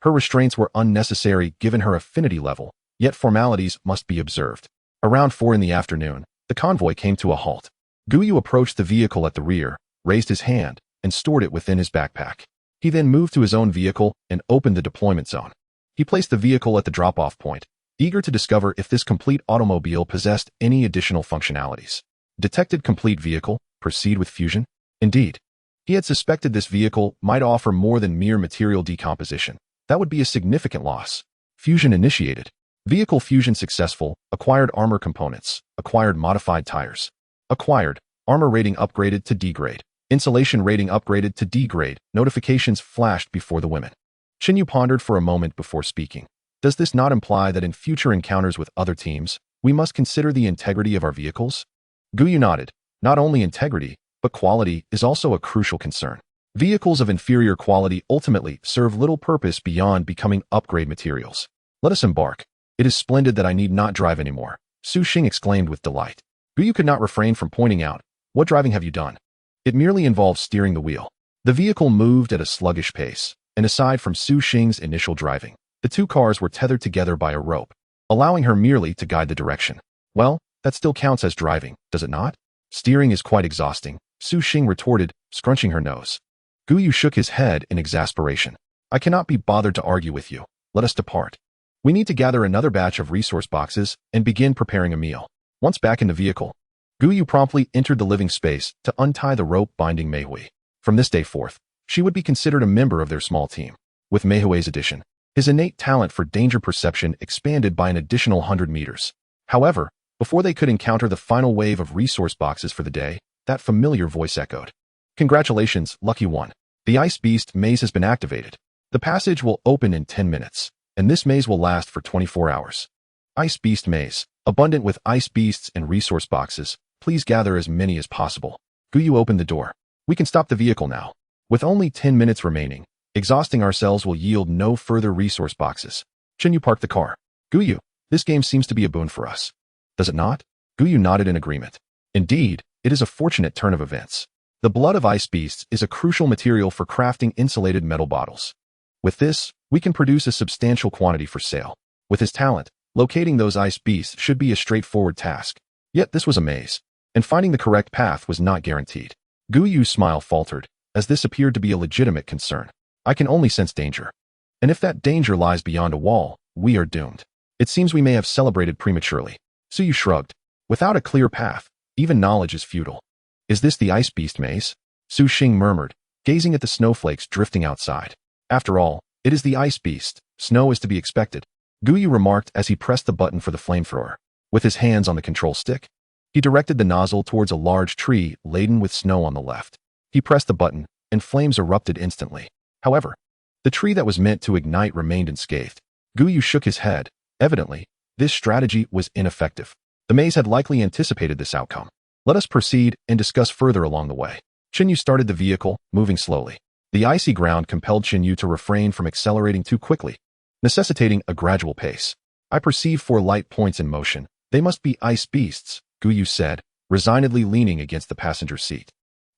her restraints were unnecessary given her affinity level, yet formalities must be observed. Around 4 in the afternoon, The convoy came to a halt. Gu Yu approached the vehicle at the rear, raised his hand, and stored it within his backpack. He then moved to his own vehicle and opened the deployment zone. He placed the vehicle at the drop-off point, eager to discover if this complete automobile possessed any additional functionalities. Detected complete vehicle, proceed with fusion? Indeed. He had suspected this vehicle might offer more than mere material decomposition. That would be a significant loss. Fusion initiated. Vehicle fusion successful. Acquired armor components. Acquired modified tires. Acquired. Armor rating upgraded to D grade. Insulation rating upgraded to D grade. Notifications flashed before the women. Chen Yu pondered for a moment before speaking. Does this not imply that in future encounters with other teams, we must consider the integrity of our vehicles? Gu Yu nodded. Not only integrity, but quality is also a crucial concern. Vehicles of inferior quality ultimately serve little purpose beyond becoming upgrade materials. Let us embark. It is splendid that I need not drive anymore, Su Xing exclaimed with delight. Gu Yu could not refrain from pointing out, what driving have you done? It merely involves steering the wheel. The vehicle moved at a sluggish pace, and aside from Su Xing's initial driving, the two cars were tethered together by a rope, allowing her merely to guide the direction. Well, that still counts as driving, does it not? Steering is quite exhausting, Su Xing retorted, scrunching her nose. Gu Yu shook his head in exasperation. I cannot be bothered to argue with you. Let us depart. We need to gather another batch of resource boxes and begin preparing a meal. Once back in the vehicle, Gu Yu promptly entered the living space to untie the rope binding Mei Hui. From this day forth, she would be considered a member of their small team. With Mei Hui's addition, his innate talent for danger perception expanded by an additional 100 meters. However, before they could encounter the final wave of resource boxes for the day, that familiar voice echoed. Congratulations, lucky one. The Ice Beast maze has been activated. The passage will open in 10 minutes, and this maze will last for 24 hours. Ice Beast maze, abundant with ice beasts and resource boxes. Please gather as many as possible. Gu Yu opened the door. We can stop the vehicle now. With only 10 minutes remaining, exhausting ourselves will yield no further resource boxes. Chen Yu parked the car. Gu Yu, this game seems to be a boon for us. Does it not? Gu Yu nodded in agreement. Indeed, it is a fortunate turn of events. The blood of ice beasts is a crucial material for crafting insulated metal bottles. With this, we can produce a substantial quantity for sale. With his talent, locating those ice beasts should be a straightforward task. Yet this was a maze, and finding the correct path was not guaranteed. Gu Yu's smile faltered, as this appeared to be a legitimate concern. I can only sense danger. And if that danger lies beyond a wall, we are doomed. It seems we may have celebrated prematurely. Su Yu shrugged. Without a clear path, even knowledge is futile. Is this the ice beast maze? Su Xing murmured, gazing at the snowflakes drifting outside. After all, it is the ice beast. Snow is to be expected. Gu Yu remarked as he pressed the button for the flamethrower. With his hands on the control stick, he directed the nozzle towards a large tree laden with snow on the left. He pressed the button, and flames erupted instantly. However, the tree that was meant to ignite remained unscathed. Gu Yu shook his head. Evidently, this strategy was ineffective. The maze had likely anticipated this outcome. Let us proceed and discuss further along the way. Chen Yu started the vehicle, moving slowly. The icy ground compelled Chen Yu to refrain from accelerating too quickly, necessitating a gradual pace. I perceive 4 light points in motion. They must be ice beasts, Gu Yu said, resignedly leaning against the passenger seat.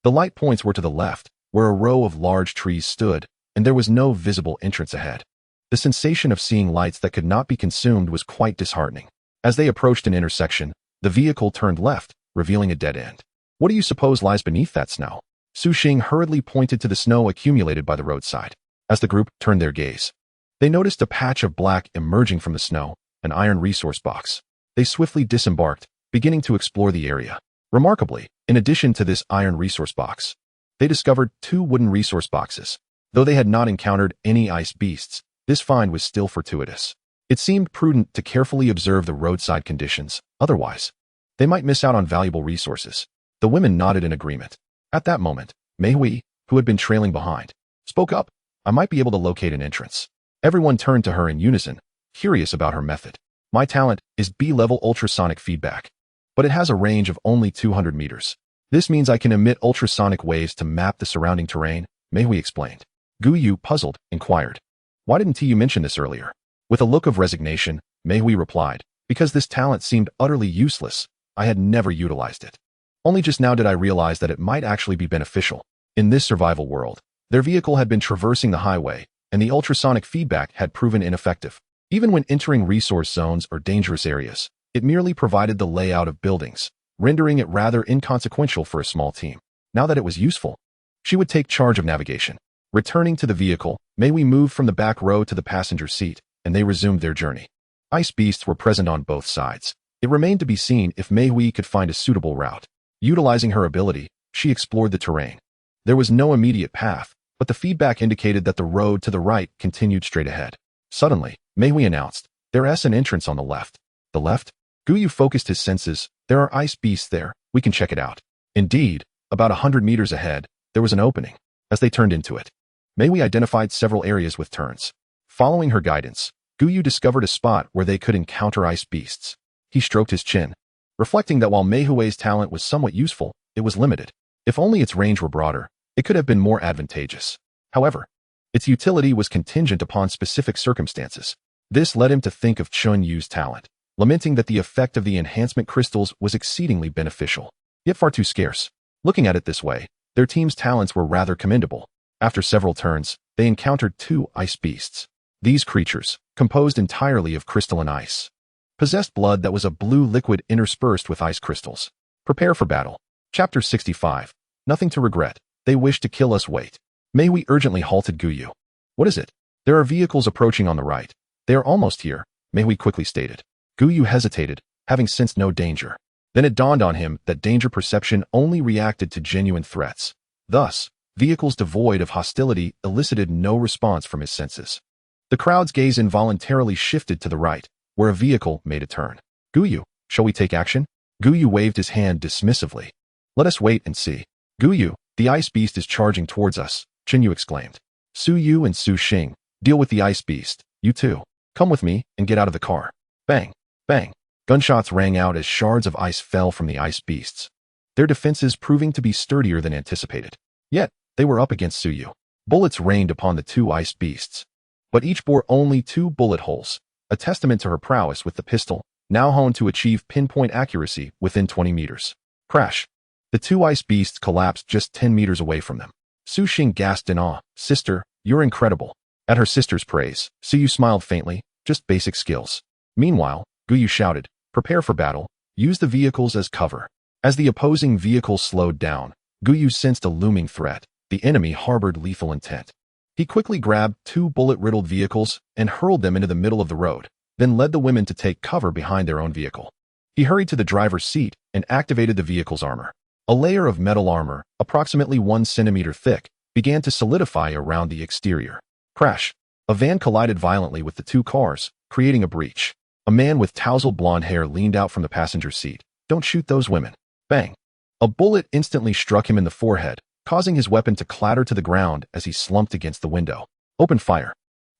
The light points were to the left, where a row of large trees stood, and there was no visible entrance ahead. The sensation of seeing lights that could not be consumed was quite disheartening. As they approached an intersection, the vehicle turned left, revealing a dead end. What do you suppose lies beneath that snow? Su Xing hurriedly pointed to the snow accumulated by the roadside. As the group turned their gaze, they noticed a patch of black emerging from the snow, an iron resource box. They swiftly disembarked, beginning to explore the area. Remarkably, in addition to this iron resource box, they discovered 2 wooden resource boxes. Though they had not encountered any ice beasts, this find was still fortuitous. It seemed prudent to carefully observe the roadside conditions, otherwise, they might miss out on valuable resources. The women nodded in agreement. At that moment, Mei Hui, who had been trailing behind, spoke up. I might be able to locate an entrance. Everyone turned to her in unison, curious about her method. My talent is B-level ultrasonic feedback, but it has a range of only 200 meters. This means I can emit ultrasonic waves to map the surrounding terrain, Mei Hui explained. Gu Yu, puzzled, inquired. Why didn't you mention this earlier? With a look of resignation, Mei Hui replied, because this talent seemed utterly useless. I had never utilized it. Only just now did I realize that it might actually be beneficial. In this survival world, their vehicle had been traversing the highway, and the ultrasonic feedback had proven ineffective. Even when entering resource zones or dangerous areas, it merely provided the layout of buildings, rendering it rather inconsequential for a small team. Now that it was useful, she would take charge of navigation. Returning to the vehicle, Mei moved from the back row to the passenger seat, and they resumed their journey. Ice beasts were present on both sides. It remained to be seen if Mei could find a suitable route. Utilizing her ability, she explored the terrain. There was no immediate path, but the feedback indicated that the road to the right continued straight ahead. Suddenly, Mei announced, "There's an entrance on the left." The left? Gu Yu focused his senses. "There are ice beasts there. We can check it out." Indeed, about 100 meters ahead, there was an opening. As they turned into it, Mei identified several areas with turns. Following her guidance, Gu Yu discovered a spot where they could encounter ice beasts. He stroked his chin, reflecting that while Mei's talent was somewhat useful, it was limited. If only its range were broader, it could have been more advantageous. However, its utility was contingent upon specific circumstances. This led him to think of Chun Yu's talent, lamenting that the effect of the enhancement crystals was exceedingly beneficial, yet far too scarce. Looking at it this way, their team's talents were rather commendable. After several turns, they encountered 2 ice beasts. These creatures, composed entirely of crystalline ice, possessed blood that was a blue liquid interspersed with ice crystals. Prepare for battle. Chapter 65. Nothing to regret. They wish to kill us. Wait. Mei urgently halted Gu Yu. "What is it?" "There are vehicles approaching on the right. They are almost here," Mei quickly stated. Gu Yu hesitated, having sensed no danger. Then it dawned on him that danger perception only reacted to genuine threats. Thus, vehicles devoid of hostility elicited no response from his senses. The crowd's gaze involuntarily shifted to the right, where a vehicle made a turn. "Gu Yu, shall we take action?" Gu Yu waved his hand dismissively. "Let us wait and see." "Gu Yu, the ice beast is charging towards us," Chen Yu exclaimed. "Su Yu and Su Xing, deal with the ice beast. You too. Come with me and get out of the car." Bang! Bang! Gunshots rang out as shards of ice fell from the ice beasts, their defenses proving to be sturdier than anticipated. Yet, they were up against Su Yu. Bullets rained upon the 2 ice beasts, but each bore only 2 bullet holes, a testament to her prowess with the pistol, now honed to achieve pinpoint accuracy within 20 meters. Crash! The 2 ice beasts collapsed just 10 meters away from them. Su Xing gasped in awe. "Sister, you're incredible." At her sister's praise, Su Yu smiled faintly. "Just basic skills." Meanwhile, Gu Yu shouted, "Prepare for battle. Use the vehicles as cover." As the opposing vehicles slowed down, Gu Yu sensed a looming threat. The enemy harbored lethal intent. He quickly grabbed 2 bullet-riddled vehicles and hurled them into the middle of the road, then led the women to take cover behind their own vehicle. He hurried to the driver's seat and activated the vehicle's armor. A layer of metal armor, approximately 1 centimeter thick, began to solidify around the exterior. Crash! A van collided violently with the 2 cars, creating a breach. A man with tousled blonde hair leaned out from the passenger seat. "Don't shoot those women." Bang! A bullet instantly struck him in the forehead, causing his weapon to clatter to the ground as he slumped against the window. "Open fire."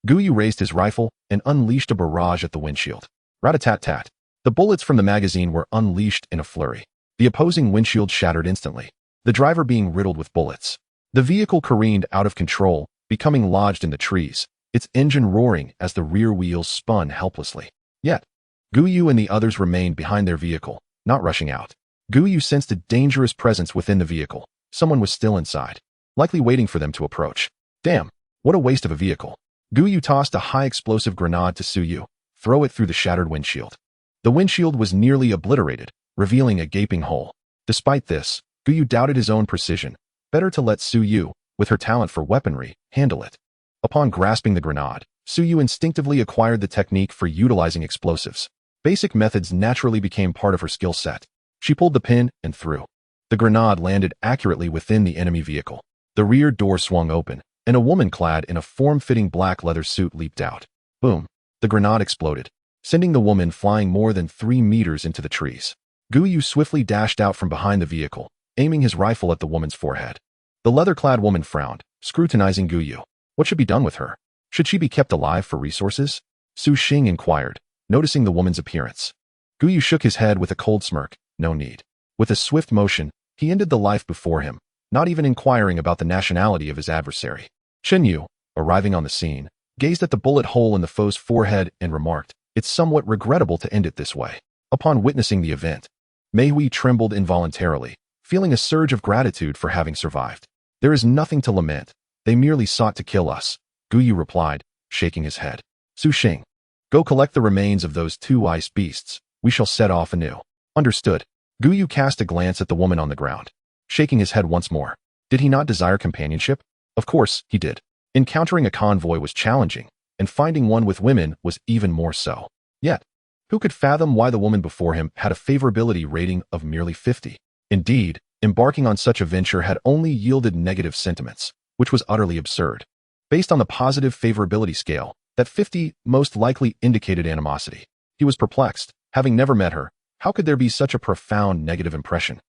Gu Yu raised his rifle and unleashed a barrage at the windshield. Rat-a-tat-tat. The bullets from the magazine were unleashed in a flurry. The opposing windshield shattered instantly, the driver being riddled with bullets. The vehicle careened out of control, becoming lodged in the trees, its engine roaring as the rear wheels spun helplessly. Yet, Gu Yu and the others remained behind their vehicle, not rushing out. Gu Yu sensed a dangerous presence within the vehicle. Someone was still inside, likely waiting for them to approach. Damn, what a waste of a vehicle. Gu Yu tossed a high-explosive grenade to Su Yu. Throw it through the shattered windshield. The windshield was nearly obliterated, revealing a gaping hole. Despite this, Gu Yu doubted his own precision. Better to let Su Yu, with her talent for weaponry, handle it. Upon grasping the grenade, Su Yu instinctively acquired the technique for utilizing explosives. Basic methods naturally became part of her skill set. She pulled the pin and threw. The grenade landed accurately within the enemy vehicle. The rear door swung open, and a woman clad in a form-fitting black leather suit leaped out. Boom! The grenade exploded, sending the woman flying more than 3 meters into the trees. Gu Yu swiftly dashed out from behind the vehicle, aiming his rifle at the woman's forehead. The leather-clad woman frowned, scrutinizing Gu Yu. What should be done with her? Should she be kept alive for resources? Su Xing inquired, noticing the woman's appearance. Gu Yu shook his head with a cold smirk. No need. With a swift motion, he ended the life before him, not even inquiring about the nationality of his adversary. Chen Yu, arriving on the scene, gazed at the bullet hole in the foe's forehead and remarked, "It's somewhat regrettable to end it this way." Upon witnessing the event, Mei trembled involuntarily, feeling a surge of gratitude for having survived. "There is nothing to lament. They merely sought to kill us," Gu Yu replied, shaking his head. "Su Xing, go collect the remains of those 2 ice beasts. We shall set off anew." "Understood." Gu Yu cast a glance at the woman on the ground, shaking his head once more. Did he not desire companionship? Of course, he did. Encountering a convoy was challenging, and finding one with women was even more so. Yet, who could fathom why the woman before him had a favorability rating of merely 50? Indeed, embarking on such a venture had only yielded negative sentiments, which was utterly absurd. Based on the positive favorability scale, that 50 most likely indicated animosity. He was perplexed. Having never met her, how could there be such a profound negative impression?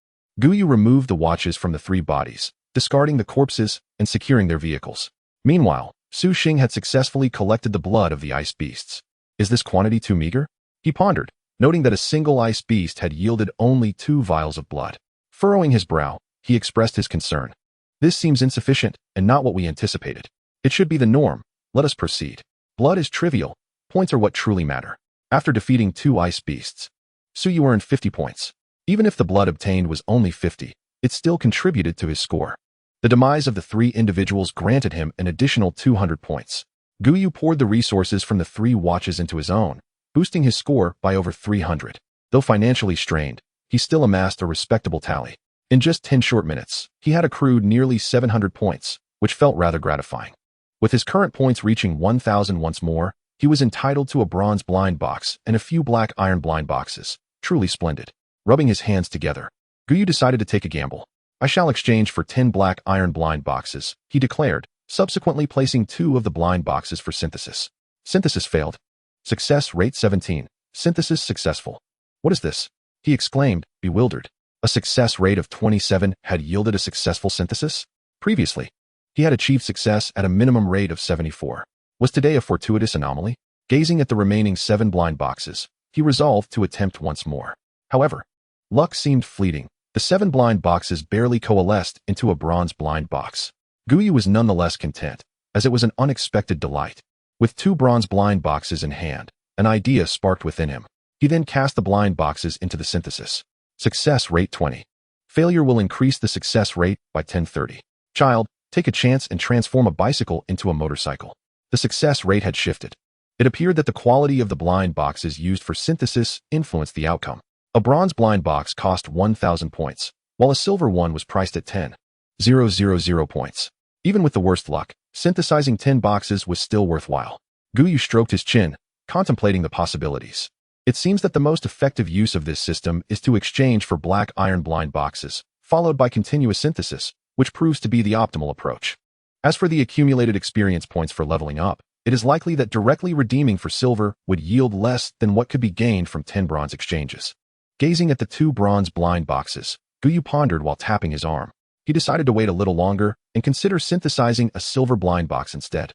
Gu Yu removed the watches from the three bodies, discarding the corpses and securing their vehicles. Meanwhile, Su Xing had successfully collected the blood of the ice beasts. Is this quantity too meager? He pondered, noting that a single ice beast had yielded only 2 vials of blood. Furrowing his brow, he expressed his concern. This seems insufficient and not what we anticipated. It should be the norm. Let us proceed. Blood is trivial. Points are what truly matter. After defeating 2 ice beasts, Su Yu earned 50 points. Even if the blood obtained was only 50, it still contributed to his score. The demise of the 3 individuals granted him an additional 200 points. Gu Yu poured the resources from the 3 watches into his own, boosting his score by over 300. Though financially strained, he still amassed a respectable tally. In just 10 short minutes, he had accrued nearly 700 points, which felt rather gratifying. With his current points reaching 1,000 once more, he was entitled to a bronze blind box and a few black iron blind boxes. Truly splendid. Rubbing his hands together, Gu Yu decided to take a gamble. I shall exchange for 10 black iron blind boxes, he declared, subsequently placing 2 of the blind boxes for synthesis. Synthesis failed. Success rate 17. Synthesis successful. What is this? He exclaimed, bewildered. A success rate of 27 had yielded a successful synthesis? Previously, he had achieved success at a minimum rate of 74. Was today a fortuitous anomaly? Gazing at the remaining 7 blind boxes, he resolved to attempt once more. However, luck seemed fleeting. The 7 blind boxes barely coalesced into a bronze blind box. Gu Yu was nonetheless content, as it was an unexpected delight. With 2 bronze blind boxes in hand, an idea sparked within him. He then cast the blind boxes into the synthesis. Success rate 20. Failure will increase the success rate by 1030. Child, take a chance and transform a bicycle into a motorcycle. The success rate had shifted. It appeared that the quality of the blind boxes used for synthesis influenced the outcome. A bronze blind box cost 1,000 points, while a silver one was priced at 10,000 points. Even with the worst luck, synthesizing 10 boxes was still worthwhile. Gu Yu stroked his chin, contemplating the possibilities. It seems that the most effective use of this system is to exchange for black iron blind boxes, followed by continuous synthesis, which proves to be the optimal approach. As for the accumulated experience points for leveling up, it is likely that directly redeeming for silver would yield less than what could be gained from 10 bronze exchanges. Gazing at the 2 bronze blind boxes, Gu Yu pondered while tapping his arm. He decided to wait a little longer and consider synthesizing a silver blind box instead.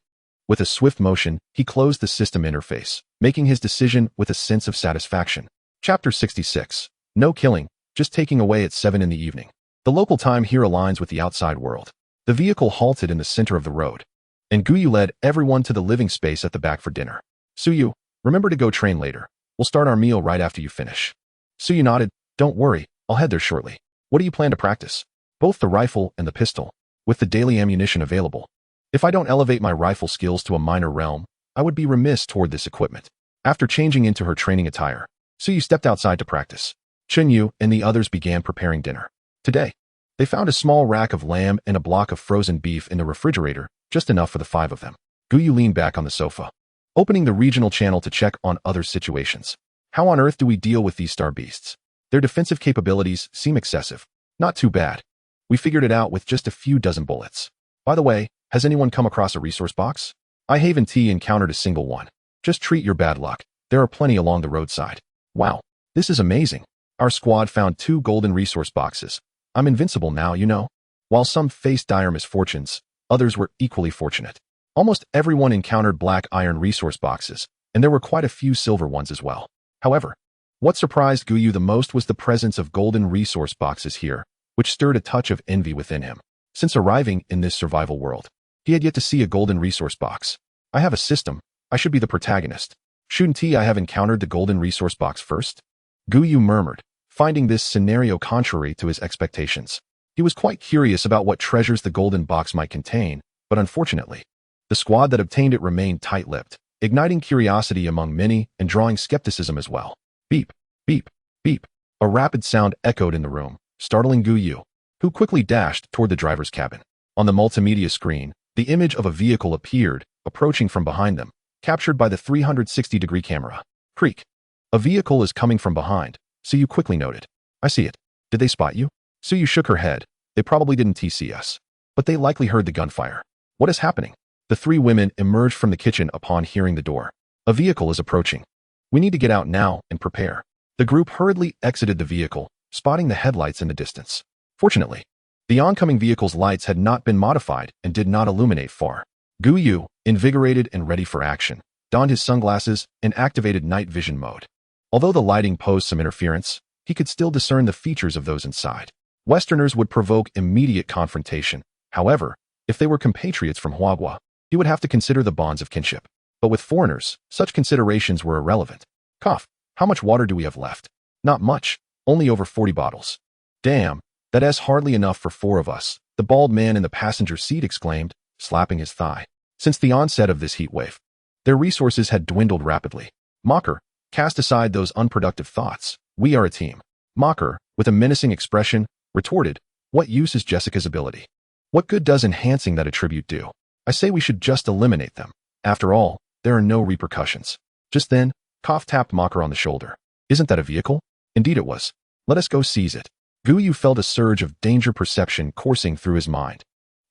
With a swift motion, he closed the system interface, making his decision with a sense of satisfaction. Chapter 66. No killing, just taking away at 7 in the evening. The local time here aligns with the outside world. The vehicle halted in the center of the road, and Gu Yu led everyone to the living space at the back for dinner. Su Yu, remember to go train later. We'll start our meal right after you finish. Su Yu nodded. Don't worry, I'll head there shortly. What do you plan to practice? Both the rifle and the pistol, with the daily ammunition available. If I don't elevate my rifle skills to a minor realm, I would be remiss toward this equipment. After changing into her training attire, Su Yu stepped outside to practice. Chen Yu and the others began preparing dinner. Today, they found a small rack of lamb and a block of frozen beef in the refrigerator, just enough for the 5 of them. Gu Yu leaned back on the sofa, opening the regional channel to check on other situations. How on earth do we deal with these star beasts? Their defensive capabilities seem excessive. Not too bad. We figured it out with just a few dozen bullets. By the way, has anyone come across a resource box? I haven't encountered a single one. Just treat your bad luck. There are plenty along the roadside. Wow, this is amazing. Our squad found 2 golden resource boxes. I'm invincible now, you know. While some faced dire misfortunes, others were equally fortunate. Almost everyone encountered black iron resource boxes, and there were quite a few silver ones as well. However, what surprised Gu Yu the most was the presence of golden resource boxes here, which stirred a touch of envy within him. Since arriving in this survival world, he had yet to see a golden resource box. I have a system. I should be the protagonist. Shouldn't I have encountered the golden resource box first? Gu Yu murmured, finding this scenario contrary to his expectations. He was quite curious about what treasures the golden box might contain, but unfortunately, the squad that obtained it remained tight-lipped, igniting curiosity among many and drawing skepticism as well. Beep, beep, beep. A rapid sound echoed in the room, startling Gu Yu, who quickly dashed toward the driver's cabin. On the multimedia screen, the image of a vehicle appeared, approaching from behind them, captured by the 360-degree camera. Creak. A vehicle is coming from behind, Suyu quickly noted. I see it. Did they spot you? Suyu shook her head. They probably didn't see us. But they likely heard the gunfire. What is happening? The three women emerged from the kitchen upon hearing the door. A vehicle is approaching. We need to get out now and prepare. The group hurriedly exited the vehicle, spotting the headlights in the distance. Fortunately, the oncoming vehicle's lights had not been modified and did not illuminate far. Gu Yu, invigorated and ready for action, donned his sunglasses and activated night vision mode. Although the lighting posed some interference, he could still discern the features of those inside. Westerners would provoke immediate confrontation. However, if they were compatriots from Huagua, he would have to consider the bonds of kinship. But with foreigners, such considerations were irrelevant. Cough. How much water do we have left? Not much. Only over 40 bottles. Damn, that is hardly enough for 4 of us, the bald man in the passenger seat exclaimed, slapping his thigh. Since the onset of this heat wave, their resources had dwindled rapidly. Mocker, cast aside those unproductive thoughts. We are a team. Mocker, with a menacing expression, retorted, what use is Jessica's ability? What good does enhancing that attribute do? I say we should just eliminate them. After all, there are no repercussions. Just then, Cough tapped Mocker on the shoulder. Isn't that a vehicle? Indeed it was. Let us go seize it. Gu Yu felt a surge of danger perception coursing through his mind.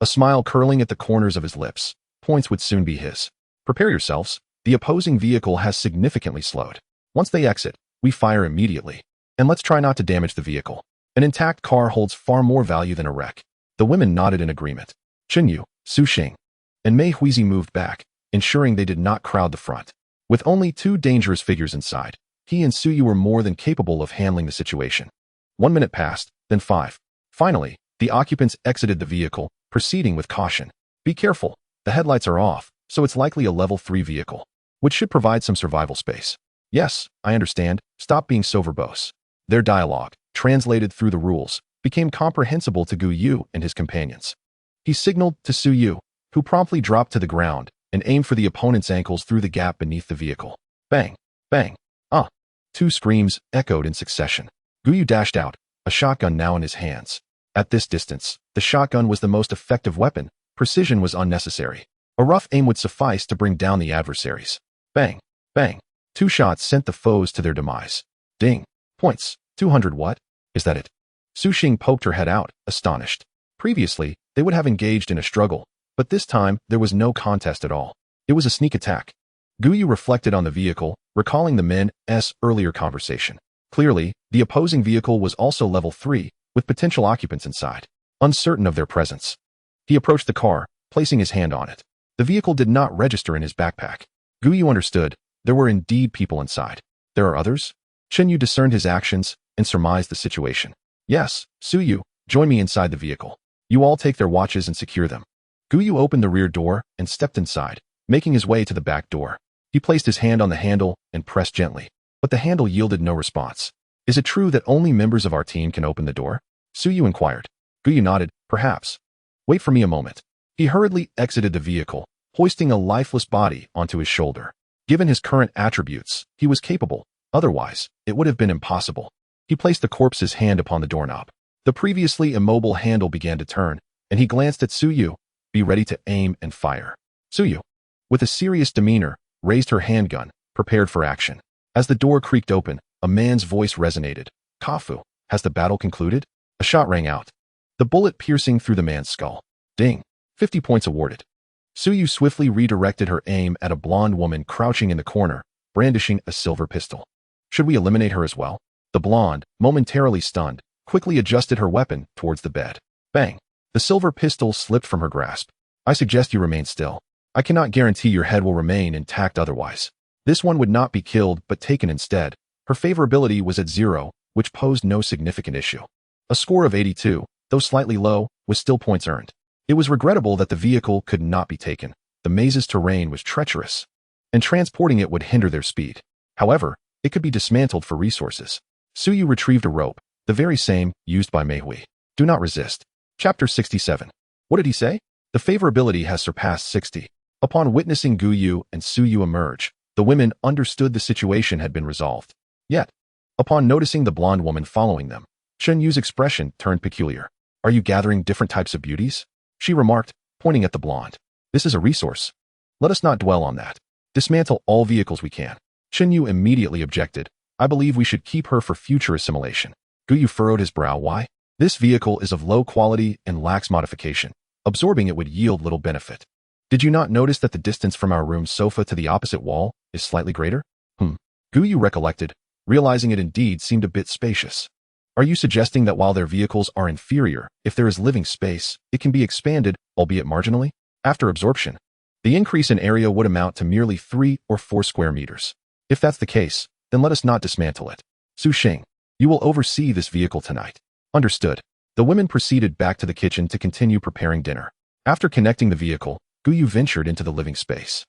A smile curling at the corners of his lips. Points would soon be his. Prepare yourselves. The opposing vehicle has significantly slowed. Once they exit, we fire immediately. And let's try not to damage the vehicle. An intact car holds far more value than a wreck. The women nodded in agreement. Chenyu, Su Xing, and Mei Huizi moved back, ensuring they did not crowd the front. With only 2 dangerous figures inside, he and Suyu were more than capable of handling the situation. 1 minute passed, then 5. Finally, the occupants exited the vehicle, proceeding with caution. Be careful, the headlights are off, so it's likely a level 3 vehicle, which should provide some survival space. Yes, I understand, stop being so verbose. Their dialogue, translated through the rules, became comprehensible to Gu Yu and his companions. He signaled to Suyu, who promptly dropped to the ground and aimed for the opponent's ankles through the gap beneath the vehicle. Bang! Bang! Ah! 2 screams echoed in succession. Gu Yu dashed out, a shotgun now in his hands. At this distance, the shotgun was the most effective weapon. Precision was unnecessary. A rough aim would suffice to bring down the adversaries. Bang! Bang! 2 shots sent the foes to their demise. Ding! Points. 200 what? Is that it? Su Xing poked her head out, astonished. Previously, they would have engaged in a struggle, but this time there was no contest at all. It was a sneak attack. Gu Yu reflected on the vehicle, recalling the men's earlier conversation. Clearly, the opposing vehicle was also level 3, with potential occupants inside, uncertain of their presence. He approached the car, placing his hand on it. The vehicle did not register in his backpack. Gu Yu understood. There were indeed people inside. There are others? Chenyu discerned his actions and surmised the situation. Yes, Suyu, join me inside the vehicle. You all take their watches and secure them. Gu Yu opened the rear door and stepped inside, making his way to the back door. He placed his hand on the handle and pressed gently, but the handle yielded no response. Is it true that only members of our team can open the door? Suyu inquired. Gu Yu nodded, perhaps. Wait for me a moment. He hurriedly exited the vehicle, hoisting a lifeless body onto his shoulder. Given his current attributes, he was capable. Otherwise, it would have been impossible. He placed the corpse's hand upon the doorknob. The previously immobile handle began to turn, and he glanced at Suyu. Be ready to aim and fire. Suyu, with a serious demeanor, raised her handgun, prepared for action. As the door creaked open, a man's voice resonated. Kafu, has the battle concluded? A shot rang out, the bullet piercing through the man's skull. Ding. 50 points awarded. Suyu swiftly redirected her aim at a blonde woman crouching in the corner, brandishing a silver pistol. Should we eliminate her as well? The blonde, momentarily stunned, quickly adjusted her weapon towards the bed. Bang. The silver pistol slipped from her grasp. I suggest you remain still. I cannot guarantee your head will remain intact otherwise. This one would not be killed but taken instead. Her favorability was at 0, which posed no significant issue. A score of 82, though slightly low, was still points earned. It was regrettable that the vehicle could not be taken. The maze's terrain was treacherous, and transporting it would hinder their speed. However, it could be dismantled for resources. Suyu retrieved a rope, the very same used by Mei Hui. Do not resist. Chapter 67. What did he say? The favorability has surpassed 60. Upon witnessing Gu Yu and Suyu emerge, the women understood the situation had been resolved. Yet, Upon noticing the blonde woman following them, Chen Yu's expression turned peculiar. Are you gathering different types of beauties? She remarked, pointing at the blonde. This is a resource. Let us not dwell on that. Dismantle all vehicles we can. Chen Yu immediately objected. I believe we should keep her for future assimilation. Gu Yu furrowed his brow. Why? This vehicle is of low quality and lacks modification. Absorbing it would yield little benefit. Did you not notice that the distance from our room's sofa to the opposite wall is slightly greater? Gu Yu recollected, realizing it indeed seemed a bit spacious. Are you suggesting that while their vehicles are inferior, if there is living space, it can be expanded, albeit marginally? After absorption, the increase in area would amount to merely 3 or 4 square meters. If that's the case, then let us not dismantle it. Su Xing, you will oversee this vehicle tonight. Understood. The women proceeded back to the kitchen to continue preparing dinner. After connecting the vehicle, Gu Yu ventured into the living space,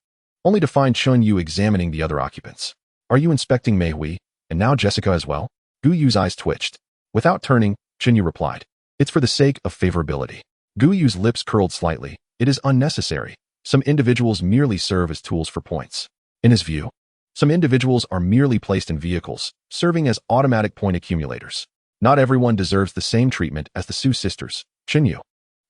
only to find Chen Yu examining the other occupants. Are you inspecting Mei Hui, and now Jessica as well? Gu Yu's eyes twitched. Without turning, Chen Yu replied, it's for the sake of favorability. Gu Yu's lips curled slightly. It is unnecessary. Some individuals merely serve as tools for points. In his view, some individuals are merely placed in vehicles, serving as automatic point accumulators. Not everyone deserves the same treatment as the Su sisters. Chen Yu.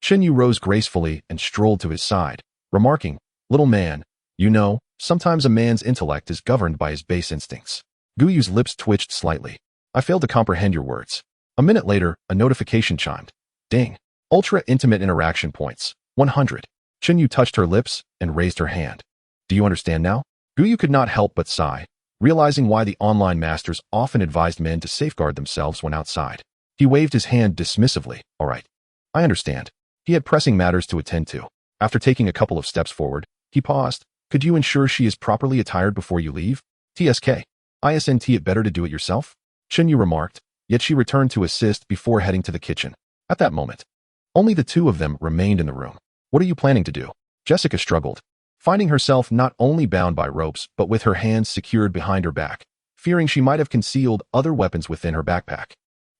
Chen Yu rose gracefully and strolled to his side, remarking, little man, you know, sometimes a man's intellect is governed by his base instincts. Gu Yu's lips twitched slightly. I failed to comprehend your words. A minute later, a notification chimed. Ding. Ultra-intimate interaction points. 100. Chen Yu touched her lips and raised her hand. Do you understand now? Gu Yu could not help but sigh, realizing why the online masters often advised men to safeguard themselves when outside. He waved his hand dismissively. All right. I understand. He had pressing matters to attend to. After taking a couple of steps forward, he paused. Could you ensure she is properly attired before you leave? TSK. ISNT it better to do it yourself? Chen Yu remarked, yet she returned to assist before heading to the kitchen. At that moment, only the two of them remained in the room. What are you planning to do? Jessica struggled, finding herself not only bound by ropes but with her hands secured behind her back, fearing she might have concealed other weapons within her backpack.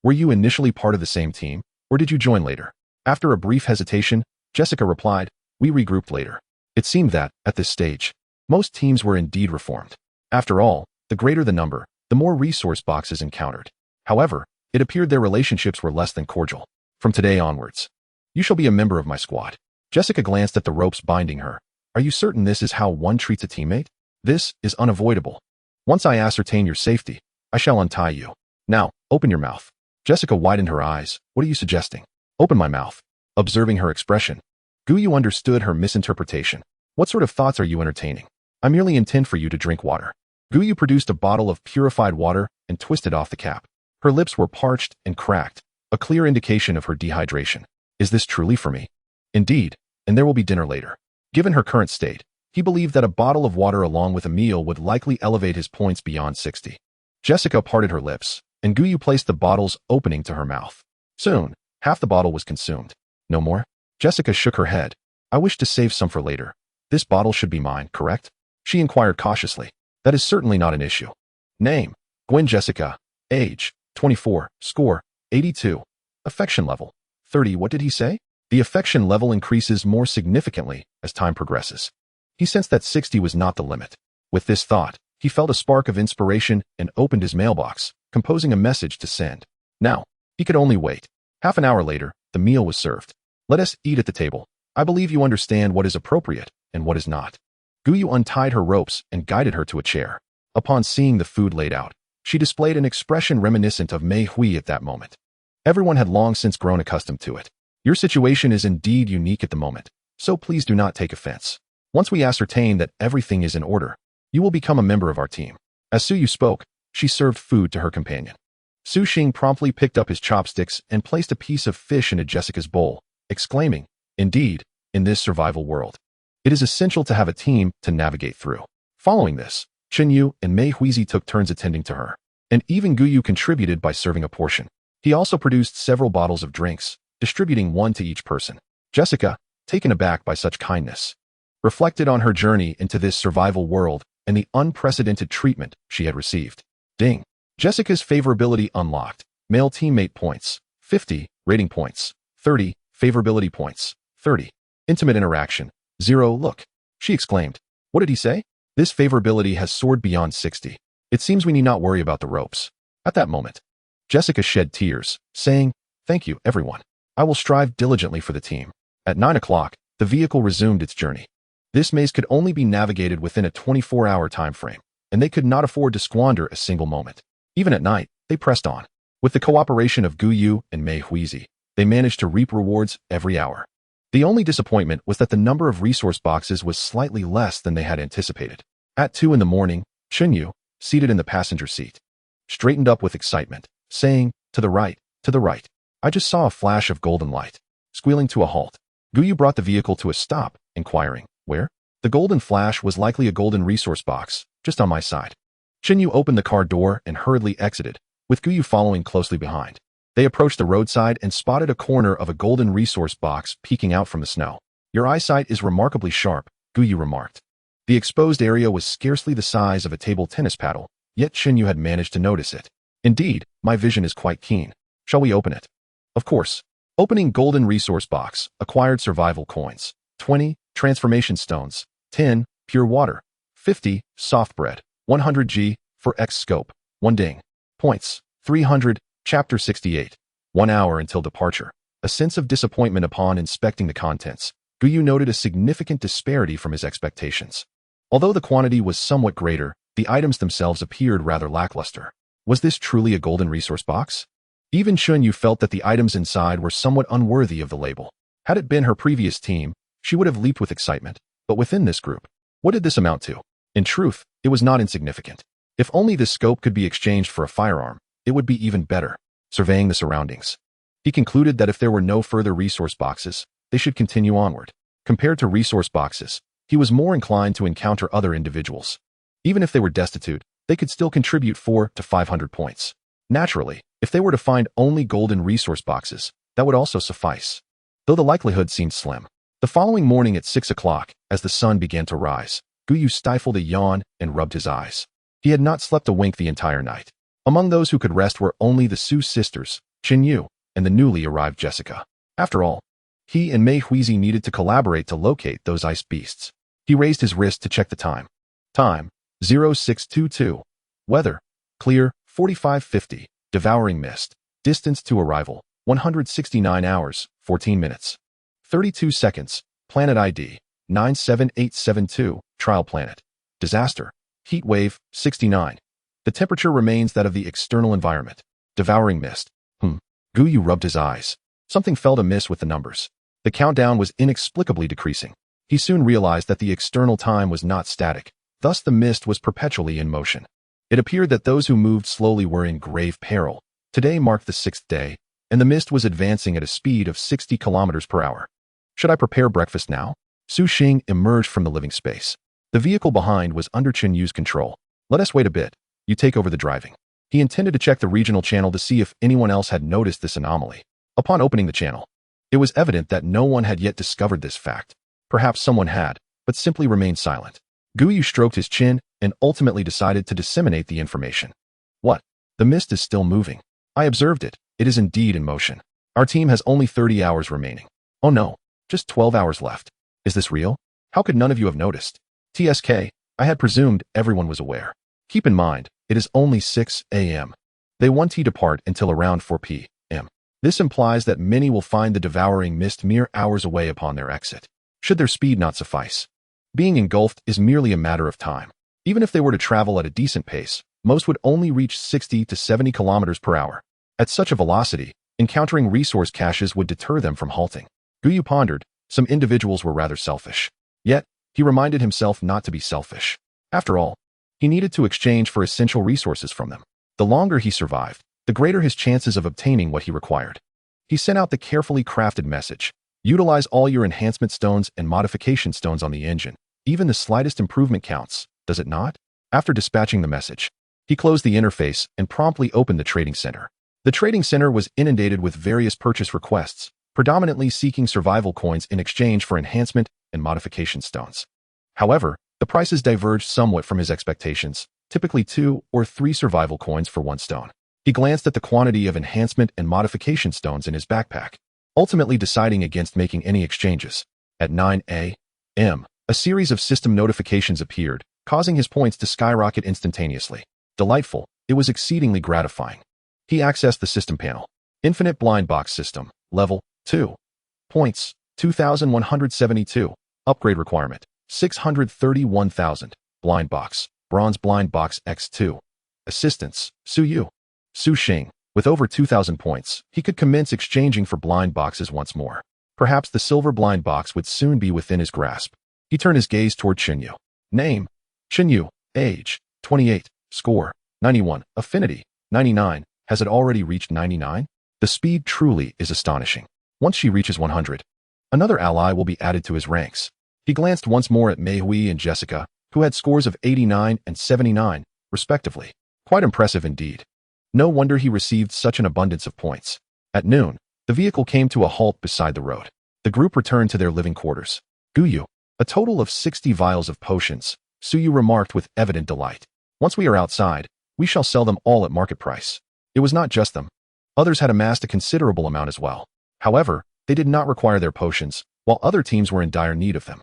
Were you initially part of the same team, or did you join later? After a brief hesitation, Jessica replied, we regrouped later. It seemed that, at this stage, most teams were indeed reformed. After all, the greater the number, the more resource boxes encountered. However, it appeared their relationships were less than cordial. From today onwards, you shall be a member of my squad. Jessica glanced at the ropes binding her. Are you certain this is how one treats a teammate? This is unavoidable. Once I ascertain your safety, I shall untie you. Now, open your mouth. Jessica widened her eyes. What are you suggesting? Open my mouth. Observing her expression, Gu Yu understood her misinterpretation. What sort of thoughts are you entertaining? I merely intend for you to drink water. Gu Yu produced a bottle of purified water and twisted off the cap. Her lips were parched and cracked, a clear indication of her dehydration. Is this truly for me? Indeed, and there will be dinner later. Given her current state, he believed that a bottle of water along with a meal would likely elevate his points beyond 60. Jessica parted her lips, and Gu Yu placed the bottle's opening to her mouth. Soon, half the bottle was consumed. No more? Jessica shook her head. I wish to save some for later. This bottle should be mine, correct? She inquired cautiously. That is certainly not an issue. Name, Gwen Jessica. Age, 24. Score, 82. Affection level, 30. What did he say? The affection level increases more significantly as time progresses. He sensed that 60 was not the limit. With this thought, he felt a spark of inspiration and opened his mailbox, composing a message to send. Now, he could only wait. Half an hour later, the meal was served. Let us eat at the table. I believe you understand what is appropriate and what is not. Gu Yu untied her ropes and guided her to a chair. Upon seeing the food laid out, she displayed an expression reminiscent of Mei Hui at that moment. Everyone had long since grown accustomed to it. Your situation is indeed unique at the moment, so please do not take offense. Once we ascertain that everything is in order, you will become a member of our team. As Su Yu spoke, she served food to her companion. Su Xing promptly picked up his chopsticks and placed a piece of fish into Jessica's bowl, exclaiming, indeed, in this survival world, it is essential to have a team to navigate through. Following this, Chen Yu and Mei Huizi took turns attending to her, and even Gu Yu contributed by serving a portion. He also produced several bottles of drinks, distributing one to each person. Jessica, taken aback by such kindness, reflected on her journey into this survival world and the unprecedented treatment she had received. Ding. Jessica's favorability unlocked. Male teammate points, 50. Rating points, 30. Favorability points, 30. Intimate interaction, 0. Look. She exclaimed. What did he say? This favorability has soared beyond 60. It seems we need not worry about the ropes. At that moment, Jessica shed tears, saying, "Thank you, everyone. I will strive diligently for the team." At 9 o'clock, the vehicle resumed its journey. This maze could only be navigated within a 24-hour time frame, and they could not afford to squander a single moment. Even at night, they pressed on. With the cooperation of Gu Yu and Mei Huizi, they managed to reap rewards every hour. The only disappointment was that the number of resource boxes was slightly less than they had anticipated. At 2 in the morning, Chun Yu, seated in the passenger seat, straightened up with excitement, saying, to the right, to the right. I just saw a flash of golden light." Squealing to a halt, Gu Yu brought the vehicle to a stop, inquiring, "Where?" The golden flash was likely a golden resource box, just on my side. Chun Yu opened the car door and hurriedly exited, with Gu Yu following closely behind. They approached the roadside and spotted a corner of a golden resource box peeking out from the snow. "Your eyesight is remarkably sharp," Gu Yu remarked. The exposed area was scarcely the size of a table tennis paddle, yet Chun Yu had managed to notice it. "Indeed, my vision is quite keen. Shall we open it?" Of course. Opening golden resource box, acquired survival coins, 20, transformation stones, 10, pure water, 50, soft bread, 100 G, for X scope, 1 ding. Points, 300, Chapter 68. 1 hour until departure. A sense of disappointment upon inspecting the contents. Gu Yu noted a significant disparity from his expectations. Although the quantity was somewhat greater, the items themselves appeared rather lackluster. Was this truly a golden resource box? Even Chun Yu felt that the items inside were somewhat unworthy of the label. Had it been her previous team, she would have leaped with excitement. But within this group, what did this amount to? In truth, it was not insignificant. If only this scope could be exchanged for a firearm, it would be even better. Surveying the surroundings, he concluded that if there were no further resource boxes, they should continue onward. Compared to resource boxes, he was more inclined to encounter other individuals. Even if they were destitute, they could still contribute 400 to 500 points. Naturally, if they were to find only golden resource boxes, that would also suffice, though the likelihood seemed slim. The following morning at 6 o'clock, as the sun began to rise, Gu Yu stifled a yawn and rubbed his eyes. He had not slept a wink the entire night. Among those who could rest were only the Su sisters, Chun Yu, and the newly arrived Jessica. After all, he and Mei Huizi needed to collaborate to locate those ice beasts. He raised his wrist to check the time. Time, 0622. Weather, clear, 4550. Devouring mist. Distance to arrival, 169 hours, 14 minutes. 32 seconds. Planet ID, 97872. Trial planet. Disaster. Heat wave, 69. The temperature remains that of the external environment. Devouring mist. Gu Yu rubbed his eyes. Something felt amiss with the numbers. The countdown was inexplicably decreasing. He soon realized that the external time was not static, thus the mist was perpetually in motion. It appeared that those who moved slowly were in grave peril. Today marked the 6th day, and the mist was advancing at a speed of 60 kilometers per hour. Should I prepare breakfast now? Su Xing emerged from the living space. The vehicle behind was under Chun Yu's control. Let us wait a bit. You take over the driving. He intended to check the regional channel to see if anyone else had noticed this anomaly. Upon opening the channel, it was evident that no one had yet discovered this fact. Perhaps someone had, but simply remained silent. Gu Yu stroked his chin and ultimately decided to disseminate the information. What? The mist is still moving. I observed it. It is indeed in motion. Our team has only 30 hours remaining. Oh no, just 12 hours left. Is this real? How could none of you have noticed? TSK, I had presumed everyone was aware. Keep in mind, it is only 6 a.m. They won't depart until around 4 p.m. This implies that many will find the devouring mist mere hours away upon their exit. Should their speed not suffice? Being engulfed is merely a matter of time. Even if they were to travel at a decent pace, most would only reach 60 to 70 kilometers per hour. At such a velocity, encountering resource caches would deter them from halting. Gu Yu pondered, some individuals were rather selfish. Yet, he reminded himself not to be selfish. After all, he needed to exchange for essential resources from them. The longer he survived, the greater his chances of obtaining what he required. He sent out the carefully crafted message. Utilize all your enhancement stones and modification stones on the engine. Even the slightest improvement counts, does it not? After dispatching the message, he closed the interface and promptly opened the trading center. The trading center was inundated with various purchase requests, predominantly seeking survival coins in exchange for enhancement and modification stones. However, the prices diverged somewhat from his expectations, typically 2 or 3 survival coins for 1 stone. He glanced at the quantity of enhancement and modification stones in his backpack, ultimately deciding against making any exchanges. At 9 a.m., a series of system notifications appeared, causing his points to skyrocket instantaneously. Delightful, It was exceedingly gratifying. He accessed the system panel. Infinite blind box system. Level 2. Points 2,172. Upgrade requirement 631,000. Blind box. Bronze blind box X2. Assistance. Su Yu. Su Xing. With over 2,000 points, he could commence exchanging for blind boxes once more. Perhaps the silver blind box would soon be within his grasp. He turned his gaze toward Xinyu. Name. Xinyu. Age. 28. Score. 91. Affinity. 99. Has it already reached 99? The speed truly is astonishing. Once she reaches 100, another ally will be added to his ranks. He glanced once more at Meihui and Jessica, who had scores of 89 and 79, respectively. Quite impressive indeed. No wonder he received such an abundance of points. At noon, the vehicle came to a halt beside the road. The group returned to their living quarters. Gu Yu. A total of 60 vials of potions, Su Yu remarked with evident delight. Once we are outside, we shall sell them all at market price. It was not just them. Others had amassed a considerable amount as well. However, they did not require their potions, while other teams were in dire need of them.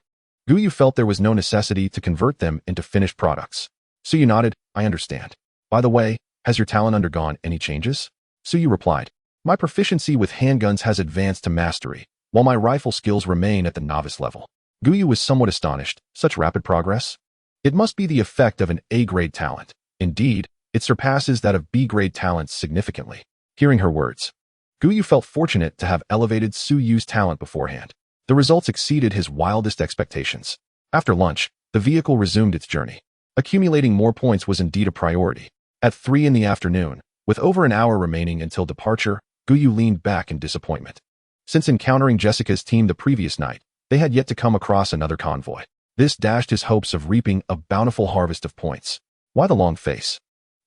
Gu Yu felt there was no necessity to convert them into finished products. Su Yu nodded, I understand. By the way, has your talent undergone any changes? Su Yu replied, my proficiency with handguns has advanced to mastery, while my rifle skills remain at the novice level. Gu Yu was somewhat astonished. Such rapid progress? It must be the effect of an A-grade talent. Indeed, it surpasses that of B-grade talents significantly. Hearing her words, Gu Yu felt fortunate to have elevated Su Yu's talent beforehand. The results exceeded his wildest expectations. After lunch, the vehicle resumed its journey. Accumulating more points was indeed a priority. At 3 in the afternoon, with over an hour remaining until departure, Gu Yu leaned back in disappointment. Since encountering Jessica's team the previous night, they had yet to come across another convoy. This dashed his hopes of reaping a bountiful harvest of points. Why the long face?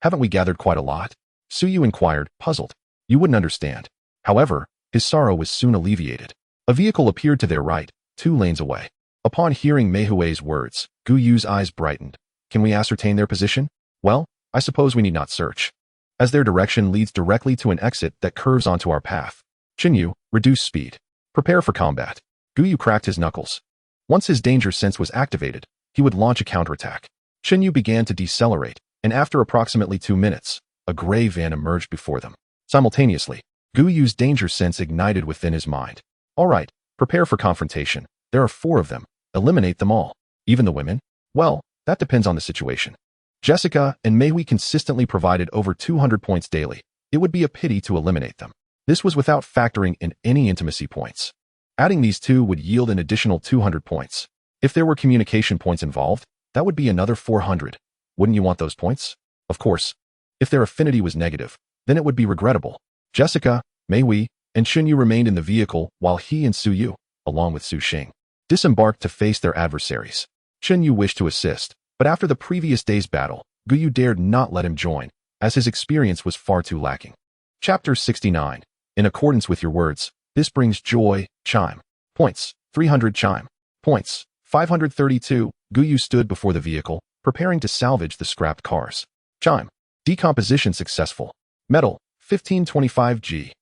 Haven't we gathered quite a lot? Su Yu inquired, puzzled. You wouldn't understand. However, his sorrow was soon alleviated. A vehicle appeared to their right, 2 lanes away. Upon hearing Meihui's words, Gu Yu's eyes brightened. Can we ascertain their position? Well, I suppose we need not search, as their direction leads directly to an exit that curves onto our path. Xinyu, reduce speed. Prepare for combat. Gu Yu cracked his knuckles. Once his danger sense was activated, he would launch a counterattack. Xinyu began to decelerate, and after approximately 2 minutes, a gray van emerged before them. Simultaneously, Gu Yu's danger sense ignited within his mind. All right, prepare for confrontation. There are 4 of them. Eliminate them all. Even the women? Well, that depends on the situation. Jessica and Meihui consistently provided over 200 points daily. It would be a pity to eliminate them. This was without factoring in any intimacy points. Adding these 2 would yield an additional 200 points. If there were communication points involved, that would be another 400. Wouldn't you want those points? Of course. If their affinity was negative, then it would be regrettable. Jessica, Meihui, and Xinyu remained in the vehicle while he and Su Yu, along with Su Xing, disembarked to face their adversaries. Xinyu wished to assist, but after the previous day's battle, Gu Yu dared not let him join, as his experience was far too lacking. Chapter 69. In accordance with your words, this brings joy. Chime. Points. 300 chime. Points. 532. Gu Yu stood before the vehicle, preparing to salvage the scrapped cars. Chime. Decomposition successful. Metal. 1525G.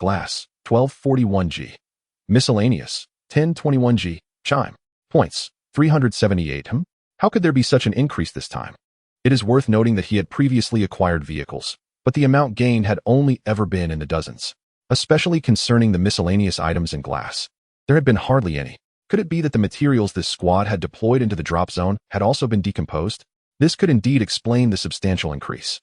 Glass. 1241G. Miscellaneous. 1021G. Chime. Points. 378. How could there be such an increase this time? It is worth noting that he had previously acquired vehicles, but the amount gained had only ever been in the dozens, especially concerning the miscellaneous items in glass. There had been hardly any. Could it be that the materials this squad had deployed into the drop zone had also been decomposed? This could indeed explain the substantial increase.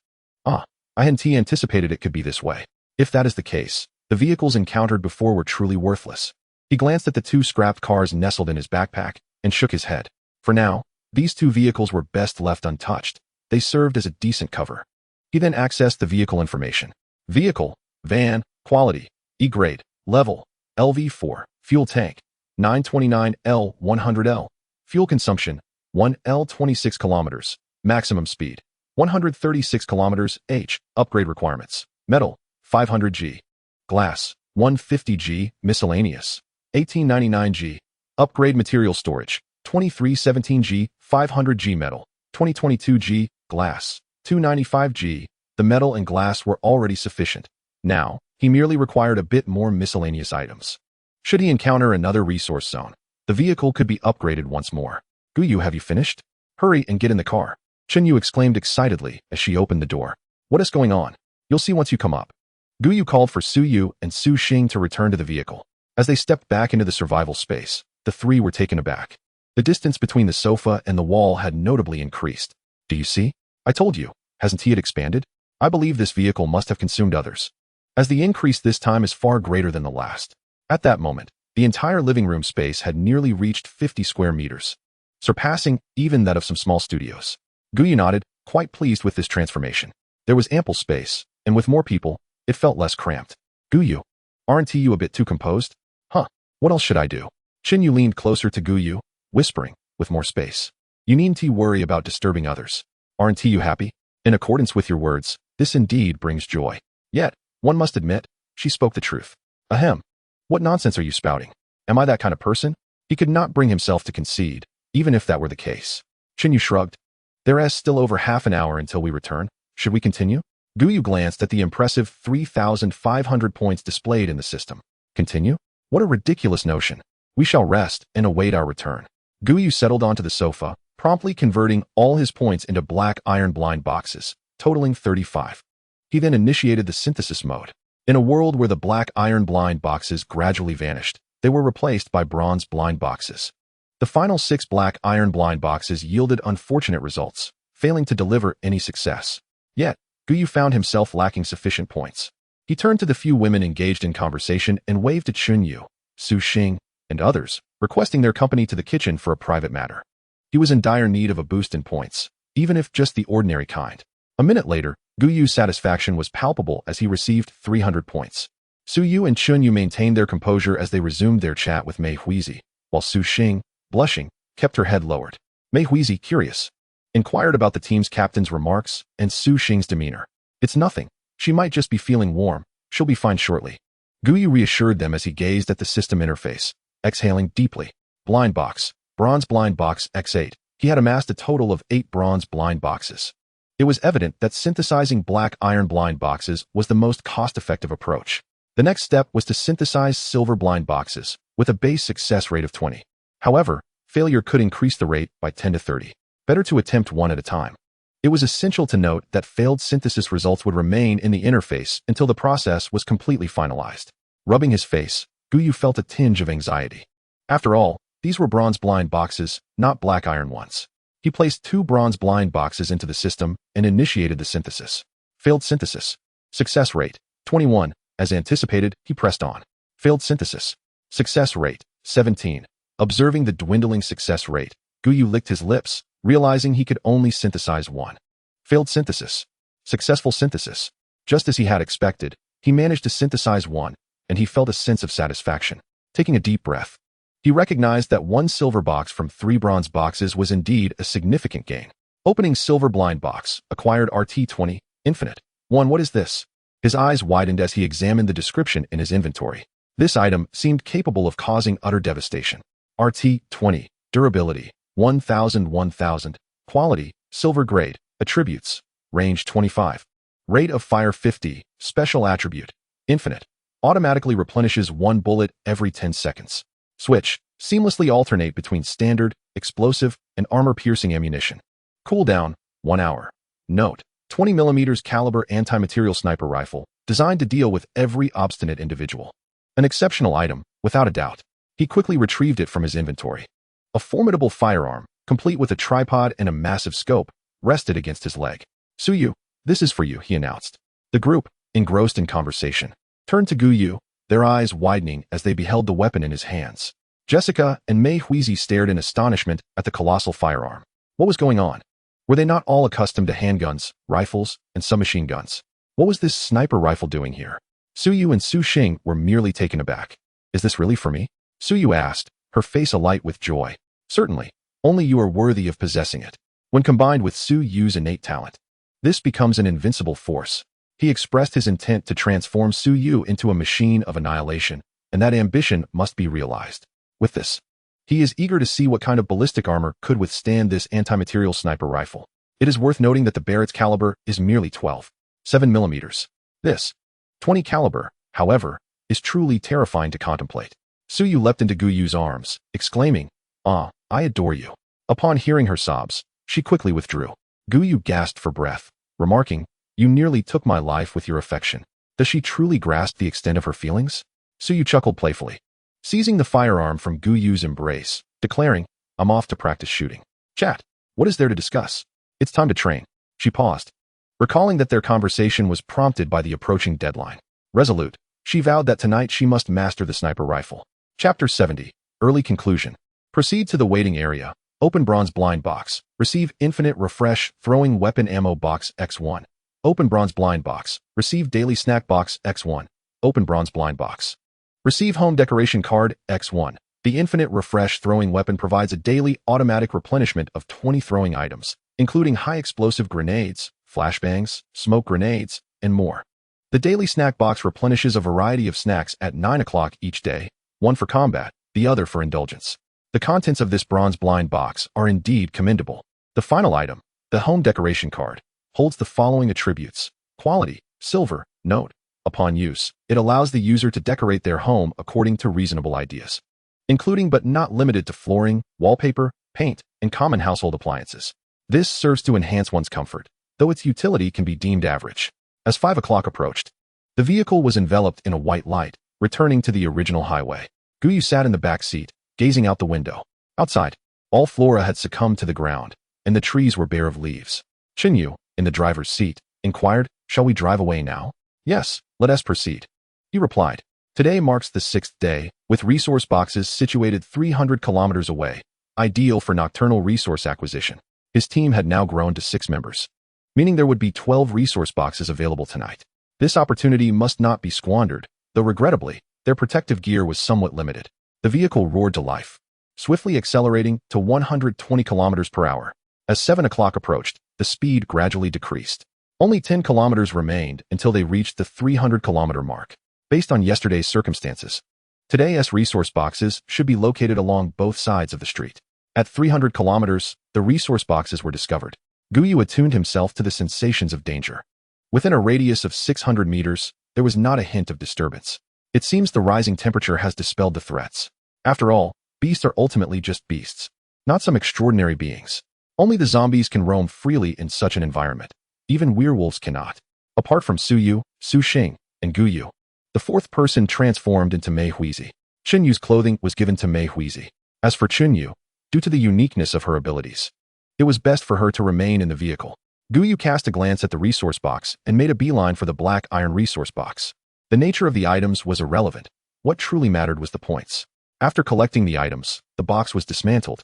I hadn't anticipated it could be this way. If that is the case, the vehicles encountered before were truly worthless. He glanced at the 2 scrapped cars nestled in his backpack and shook his head. For now, these 2 vehicles were best left untouched. They served as a decent cover. He then accessed the vehicle information. Vehicle, van, quality, E-grade, level, LV4, fuel tank, 929L 100L, fuel consumption, 1L 26 kilometers, maximum speed, 136 kilometers h, upgrade requirements, metal, 500G, glass, 150G, miscellaneous, 1899G, upgrade material storage, 2317G, 500G metal, 2022G, glass, 295G. The metal and glass were already sufficient. Now, he merely required a bit more miscellaneous items. Should he encounter another resource zone, the vehicle could be upgraded once more. Gu Yu, have you finished? Hurry and get in the car. Xinyu exclaimed excitedly as she opened the door. What is going on? You'll see once you come up. Gu Yu called for Su Yu and Su Xing to return to the vehicle. As they stepped back into the survival space, the three were taken aback. The distance between the sofa and the wall had notably increased. Do you see? I told you. Hasn't it expanded? I believe this vehicle must have consumed others, as the increase this time is far greater than the last. At that moment, the entire living room space had nearly reached 50 square meters, surpassing even that of some small studios. Gu Yu nodded, quite pleased with this transformation. There was ample space, and with more people, it felt less cramped. Gu Yu, aren't you a bit too composed? Huh, what else should I do? Xin Yu leaned closer to Gu Yu, whispering, with more space. You needn't worry about disturbing others. Aren't you happy? In accordance with your words, this indeed brings joy. Yet, one must admit, she spoke the truth. Ahem. What nonsense are you spouting? Am I that kind of person? He could not bring himself to concede, even if that were the case. Xin Yu shrugged. There is still over half an hour until we return. Should we continue? Gu Yu glanced at the impressive 3,500 points displayed in the system. Continue? What a ridiculous notion. We shall rest and await our return. Gu Yu settled onto the sofa, promptly converting all his points into black iron blind boxes, totaling 35. He then initiated the synthesis mode. In a world where the black iron blind boxes gradually vanished, they were replaced by bronze blind boxes. The final 6 black iron blind boxes yielded unfortunate results, failing to deliver any success. Yet, Gu Yu found himself lacking sufficient points. He turned to the few women engaged in conversation and waved to Xin Yu, Su Xing, and others, requesting their company to the kitchen for a private matter. He was in dire need of a boost in points, even if just the ordinary kind. A minute later, Gu Yu's satisfaction was palpable as he received 300 points. Su Yu and Chun Yu maintained their composure as they resumed their chat with Mei Huizi, while Su Xing, blushing, kept her head lowered. Mei Huizi, curious, inquired about the team's captain's remarks and Su Xing's demeanor. It's nothing. She might just be feeling warm. She'll be fine shortly. Gu Yu reassured them as he gazed at the system interface, exhaling deeply. Blind box, bronze blind box X8. He had amassed a total of 8 bronze blind boxes. It was evident that synthesizing black iron blind boxes was the most cost-effective approach. The next step was to synthesize silver blind boxes, with a base success rate of 20. However, failure could increase the rate by 10 to 30. Better to attempt one at a time. It was essential to note that failed synthesis results would remain in the interface until the process was completely finalized. Rubbing his face, Gu Yu felt a tinge of anxiety. After all, these were bronze blind boxes, not black iron ones. He placed 2 bronze blind boxes into the system and initiated the synthesis. Failed synthesis. Success rate, 21. As anticipated, he pressed on. Failed synthesis. Success rate, 17. Observing the dwindling success rate, Gu Yu licked his lips, realizing he could only synthesize 1. Failed synthesis. Successful synthesis. Just as he had expected, he managed to synthesize 1, and he felt a sense of satisfaction. Taking a deep breath, he recognized that 1 silver box from 3 bronze boxes was indeed a significant gain. Opening silver blind box, acquired RT20, infinite. 1. What is this? His eyes widened as he examined the description in his inventory. This item seemed capable of causing utter devastation. RT20, durability, 1000. Quality, silver grade. Attributes, range 25. Rate of fire 50, special attribute, infinite. Automatically replenishes 1 bullet every 10 seconds. Switch, seamlessly alternate between standard, explosive, and armor-piercing ammunition. Cooldown, 1 hour. Note, 20mm caliber anti-material sniper rifle, designed to deal with every obstinate individual. An exceptional item, without a doubt. He quickly retrieved it from his inventory. A formidable firearm, complete with a tripod and a massive scope, rested against his leg. Su Yu, this is for you, he announced. The group, engrossed in conversation, turned to Gu Yu, their eyes widening as they beheld the weapon in his hands. Jessica and Mei Huizi stared in astonishment at the colossal firearm. What was going on? Were they not all accustomed to handguns, rifles, and submachine guns? What was this sniper rifle doing here? Su Yu and Su Xing were merely taken aback. Is this really for me? Su Yu asked, her face alight with joy. Certainly, only you are worthy of possessing it. When combined with Su Yu's innate talent, this becomes an invincible force. He expressed his intent to transform Su Yu into a machine of annihilation, and that ambition must be realized. With this, he is eager to see what kind of ballistic armor could withstand this anti-material sniper rifle. It is worth noting that the Barrett's caliber is merely 12.7mm. This 20 caliber, however, is truly terrifying to contemplate. Su Yu leapt into Gu Yu's arms, exclaiming, "Ah, I adore you." Upon hearing her sobs, she quickly withdrew. Gu Yu gasped for breath, remarking, You nearly took my life with your affection. Does she truly grasp the extent of her feelings? Su Yu chuckled playfully, seizing the firearm from Gu Yu's embrace, declaring, I'm off to practice shooting. Chat, what is there to discuss? It's time to train. She paused, recalling that their conversation was prompted by the approaching deadline. Resolute, she vowed that tonight she must master the sniper rifle. Chapter 70, Early Conclusion. Proceed to the waiting area. Open bronze blind box. Receive infinite refresh throwing weapon ammo box X1. Open bronze blind box. Receive daily snack box X1. Open bronze blind box. Receive home decoration card X1. The infinite refresh throwing weapon provides a daily automatic replenishment of 20 throwing items, including high explosive grenades, flashbangs, smoke grenades, and more. The daily snack box replenishes a variety of snacks at 9 o'clock each day, one for combat, the other for indulgence. The contents of this bronze blind box are indeed commendable. The final item, the home decoration card, holds the following attributes. Quality, silver, note. Upon use, it allows the user to decorate their home according to reasonable ideas, including but not limited to flooring, wallpaper, paint, and common household appliances. This serves to enhance one's comfort, though its utility can be deemed average. As 5 o'clock approached, the vehicle was enveloped in a white light, returning to the original highway. Gu Yu sat in the back seat, gazing out the window. Outside, all flora had succumbed to the ground, and the trees were bare of leaves. Chin Yu, in the driver's seat, inquired, Shall we drive away now? Yes, let us proceed. He replied. Today marks the 6th day, with resource boxes situated 300 kilometers away, ideal for nocturnal resource acquisition. His team had now grown to 6 members, meaning there would be 12 resource boxes available tonight. This opportunity must not be squandered, though regrettably, their protective gear was somewhat limited. The vehicle roared to life, swiftly accelerating to 120 kilometers per hour. As 7 o'clock approached, the speed gradually decreased. Only 10 kilometers remained until they reached the 300-kilometer mark. Based on yesterday's circumstances, today's resource boxes should be located along both sides of the street. At 300 kilometers, the resource boxes were discovered. Gu Yu attuned himself to the sensations of danger. Within a radius of 600 meters, there was not a hint of disturbance. It seems the rising temperature has dispelled the threats. After all, beasts are ultimately just beasts, not some extraordinary beings. Only the zombies can roam freely in such an environment. Even werewolves cannot. Apart from Su Yu, Su Xing, and Gu Yu, the 4th person transformed into Mei Huizi. Chen Yu's clothing was given to Mei Huizi. As for Chen Yu, due to the uniqueness of her abilities, it was best for her to remain in the vehicle. Gu Yu cast a glance at the resource box and made a beeline for the black iron resource box. The nature of the items was irrelevant. What truly mattered was the points. After collecting the items, the box was dismantled,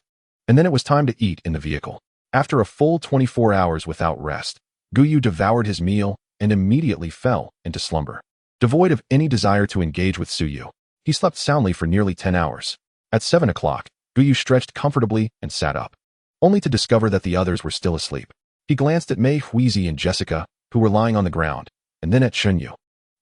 and then it was time to eat in the vehicle. After a full 24 hours without rest, Gu Yu devoured his meal and immediately fell into slumber. Devoid of any desire to engage with Su Yu, he slept soundly for nearly 10 hours. At 7 o'clock, Gu Yu stretched comfortably and sat up, only to discover that the others were still asleep. He glanced at Mei Huizi and Jessica, who were lying on the ground, and then at Chen Yu,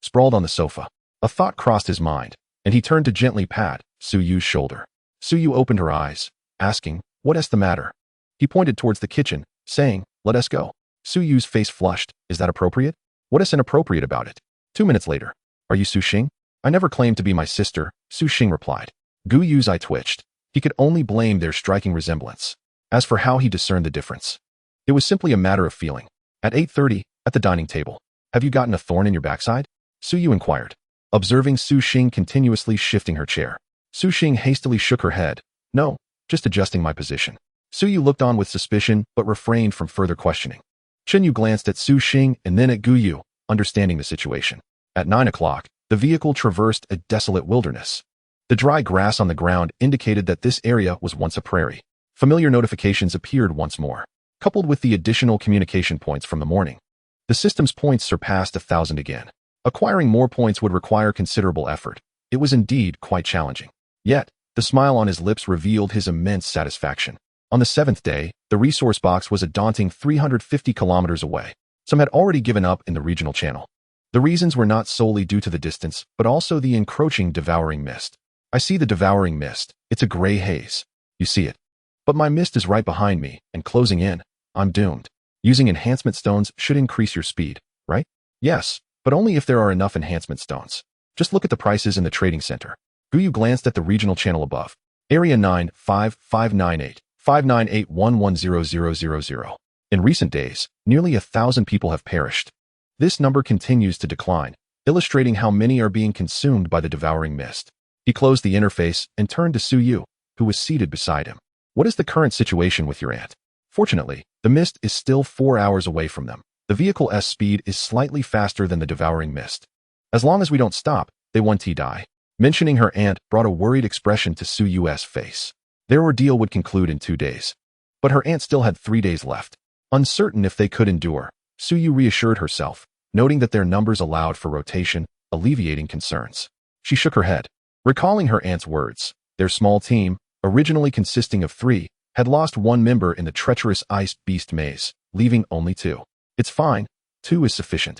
sprawled on the sofa. A thought crossed his mind, and he turned to gently pat Su Yu's shoulder. Su Yu opened her eyes, asking, What's the matter? He pointed towards the kitchen, saying, Let us go. Su Yu's face flushed. Is that appropriate? What is inappropriate about it? 2 minutes later. Are you Su Xing? I never claimed to be my sister, Su Xing replied. Gu Yu's eye twitched. He could only blame their striking resemblance. As for how he discerned the difference, it was simply a matter of feeling. At 8:30, at the dining table. Have you gotten a thorn in your backside? Su Yu inquired, observing Su Xing continuously shifting her chair. Su Xing hastily shook her head. No, just adjusting my position. Su Yu looked on with suspicion but refrained from further questioning. Chen Yu glanced at Su Xing and then at Gu Yu, understanding the situation. At 9 o'clock, the vehicle traversed a desolate wilderness. The dry grass on the ground indicated that this area was once a prairie. Familiar notifications appeared once more, coupled with the additional communication points from the morning. The system's points surpassed 1,000 again. Acquiring more points would require considerable effort. It was indeed quite challenging. Yet, the smile on his lips revealed his immense satisfaction. On the 7th day, the resource box was a daunting 350 kilometers away. Some had already given up in the regional channel. The reasons were not solely due to the distance, but also the encroaching devouring mist. I see the devouring mist. It's a gray haze. You see it. But my mist is right behind me, and closing in. I'm doomed. Using enhancement stones should increase your speed, right? Yes, but only if there are enough enhancement stones. Just look at the prices in the trading center. Gu Yu glanced at the regional channel above. Area 95598 598110000. In recent days, nearly 1,000 people have perished. This number continues to decline, illustrating how many are being consumed by the devouring mist. He closed the interface and turned to Su Yu, who was seated beside him. What is the current situation with your aunt? Fortunately, the mist is still 4 hours away from them. The vehicle's speed is slightly faster than the devouring mist. As long as we don't stop, they won't die. Mentioning her aunt brought a worried expression to Su Yu's face. Their ordeal would conclude in 2 days. But her aunt still had 3 days left. Uncertain if they could endure, Su Yu reassured herself, noting that their numbers allowed for rotation, alleviating concerns. She shook her head, recalling her aunt's words. Their small team, originally consisting of 3, had lost 1 member in the treacherous ice beast maze, leaving only 2. It's fine, 2 is sufficient.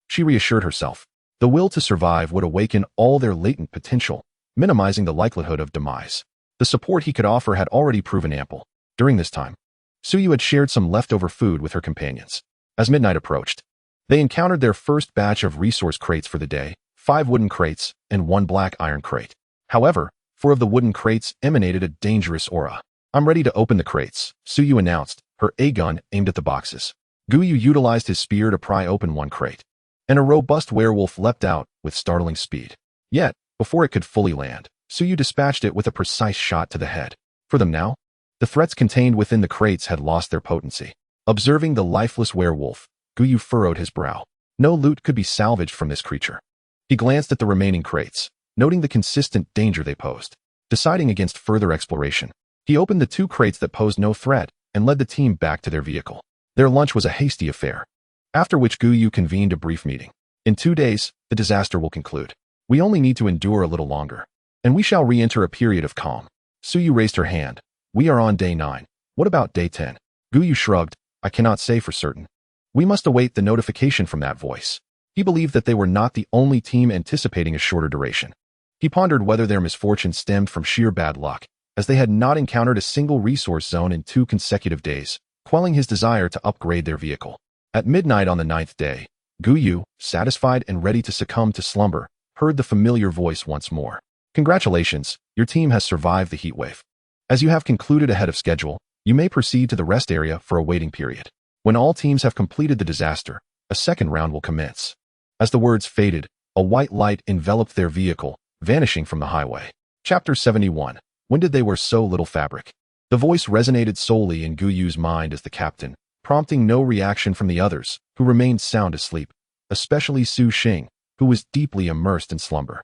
She reassured herself. The will to survive would awaken all their latent potential, minimizing the likelihood of demise. The support he could offer had already proven ample. During this time, Su Yu had shared some leftover food with her companions. As midnight approached, they encountered their first batch of resource crates for the day, 5 wooden crates and 1 black iron crate. However, 4 of the wooden crates emanated a dangerous aura. I'm ready to open the crates, Su Yu announced, her A-gun aimed at the boxes. Gu Yu utilized his spear to pry open 1 crate, and a robust werewolf leapt out with startling speed. Yet, before it could fully land, Su Yu dispatched it with a precise shot to the head. For them now, the threats contained within the crates had lost their potency. Observing the lifeless werewolf, Gu Yu furrowed his brow. No loot could be salvaged from this creature. He glanced at the remaining crates, noting the consistent danger they posed. Deciding against further exploration, he opened the 2 crates that posed no threat and led the team back to their vehicle. Their lunch was a hasty affair, after which Gu Yu convened a brief meeting. In 2 days, the disaster will conclude. We only need to endure a little longer, and we shall re-enter a period of calm. Su Yu raised her hand. We are on day 9. What about day 10? Gu Yu shrugged. I cannot say for certain. We must await the notification from that voice. He believed that they were not the only team anticipating a shorter duration. He pondered whether their misfortune stemmed from sheer bad luck, as they had not encountered a single resource zone in 2 consecutive days, quelling his desire to upgrade their vehicle. At midnight on the 9th day, Gu Yu, satisfied and ready to succumb to slumber, heard the familiar voice once more. Congratulations, your team has survived the heatwave. As you have concluded ahead of schedule, you may proceed to the rest area for a waiting period. When all teams have completed the disaster, a second round will commence. As the words faded, a white light enveloped their vehicle, vanishing from the highway. Chapter 71. When did they wear so little fabric? The voice resonated solely in Gu Yu's mind as the captain, prompting no reaction from the others, who remained sound asleep, especially Su Xing, who was deeply immersed in slumber.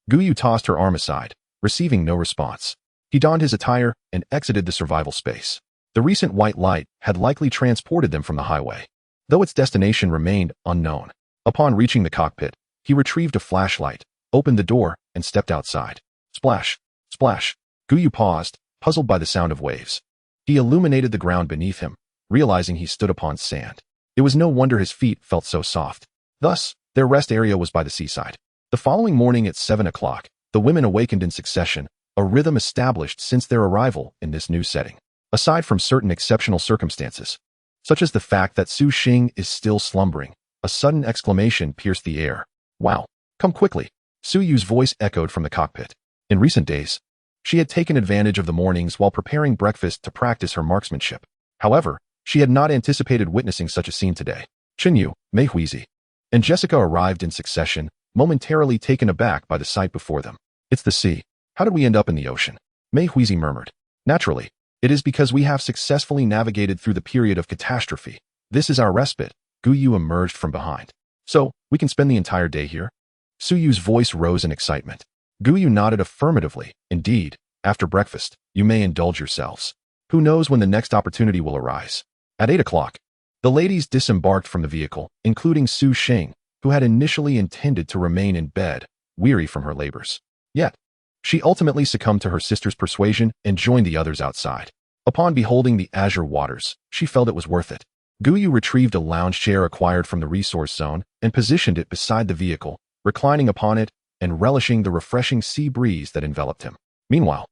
Gu Yu tossed her arm aside, receiving no response. He donned his attire and exited the survival space. The recent white light had likely transported them from the highway, though its destination remained unknown. Upon reaching the cockpit, he retrieved a flashlight, opened the door, and stepped outside. Splash! Splash! Gu Yu paused, puzzled by the sound of waves. He illuminated the ground beneath him, realizing he stood upon sand. It was no wonder his feet felt so soft. Thus, their rest area was by the seaside. The following morning at 7 o'clock, the women awakened in succession, a rhythm established since their arrival in this new setting. Aside from certain exceptional circumstances, such as the fact that Su Xing is still slumbering, a sudden exclamation pierced the air. Wow! Come quickly! Su Yu's voice echoed from the cockpit. In recent days, she had taken advantage of the mornings while preparing breakfast to practice her marksmanship. However, she had not anticipated witnessing such a scene today. Chinyu, Mei Huizi, and Jessica arrived in succession, momentarily taken aback by the sight before them. It's the sea. How did we end up in the ocean? Mei Huizi murmured. Naturally, it is because we have successfully navigated through the period of catastrophe. This is our respite. Gu Yu emerged from behind. So, we can spend the entire day here? Su Yu's voice rose in excitement. Gu Yu nodded affirmatively. Indeed, after breakfast, you may indulge yourselves. Who knows when the next opportunity will arise? At 8 o'clock, the ladies disembarked from the vehicle, including Su Xing, who had initially intended to remain in bed, weary from her labors. Yet, she ultimately succumbed to her sister's persuasion and joined the others outside. Upon beholding the azure waters, she felt it was worth it. Gu Yu retrieved a lounge chair acquired from the resource zone and positioned it beside the vehicle, reclining upon it and relishing the refreshing sea breeze that enveloped him. Meanwhile,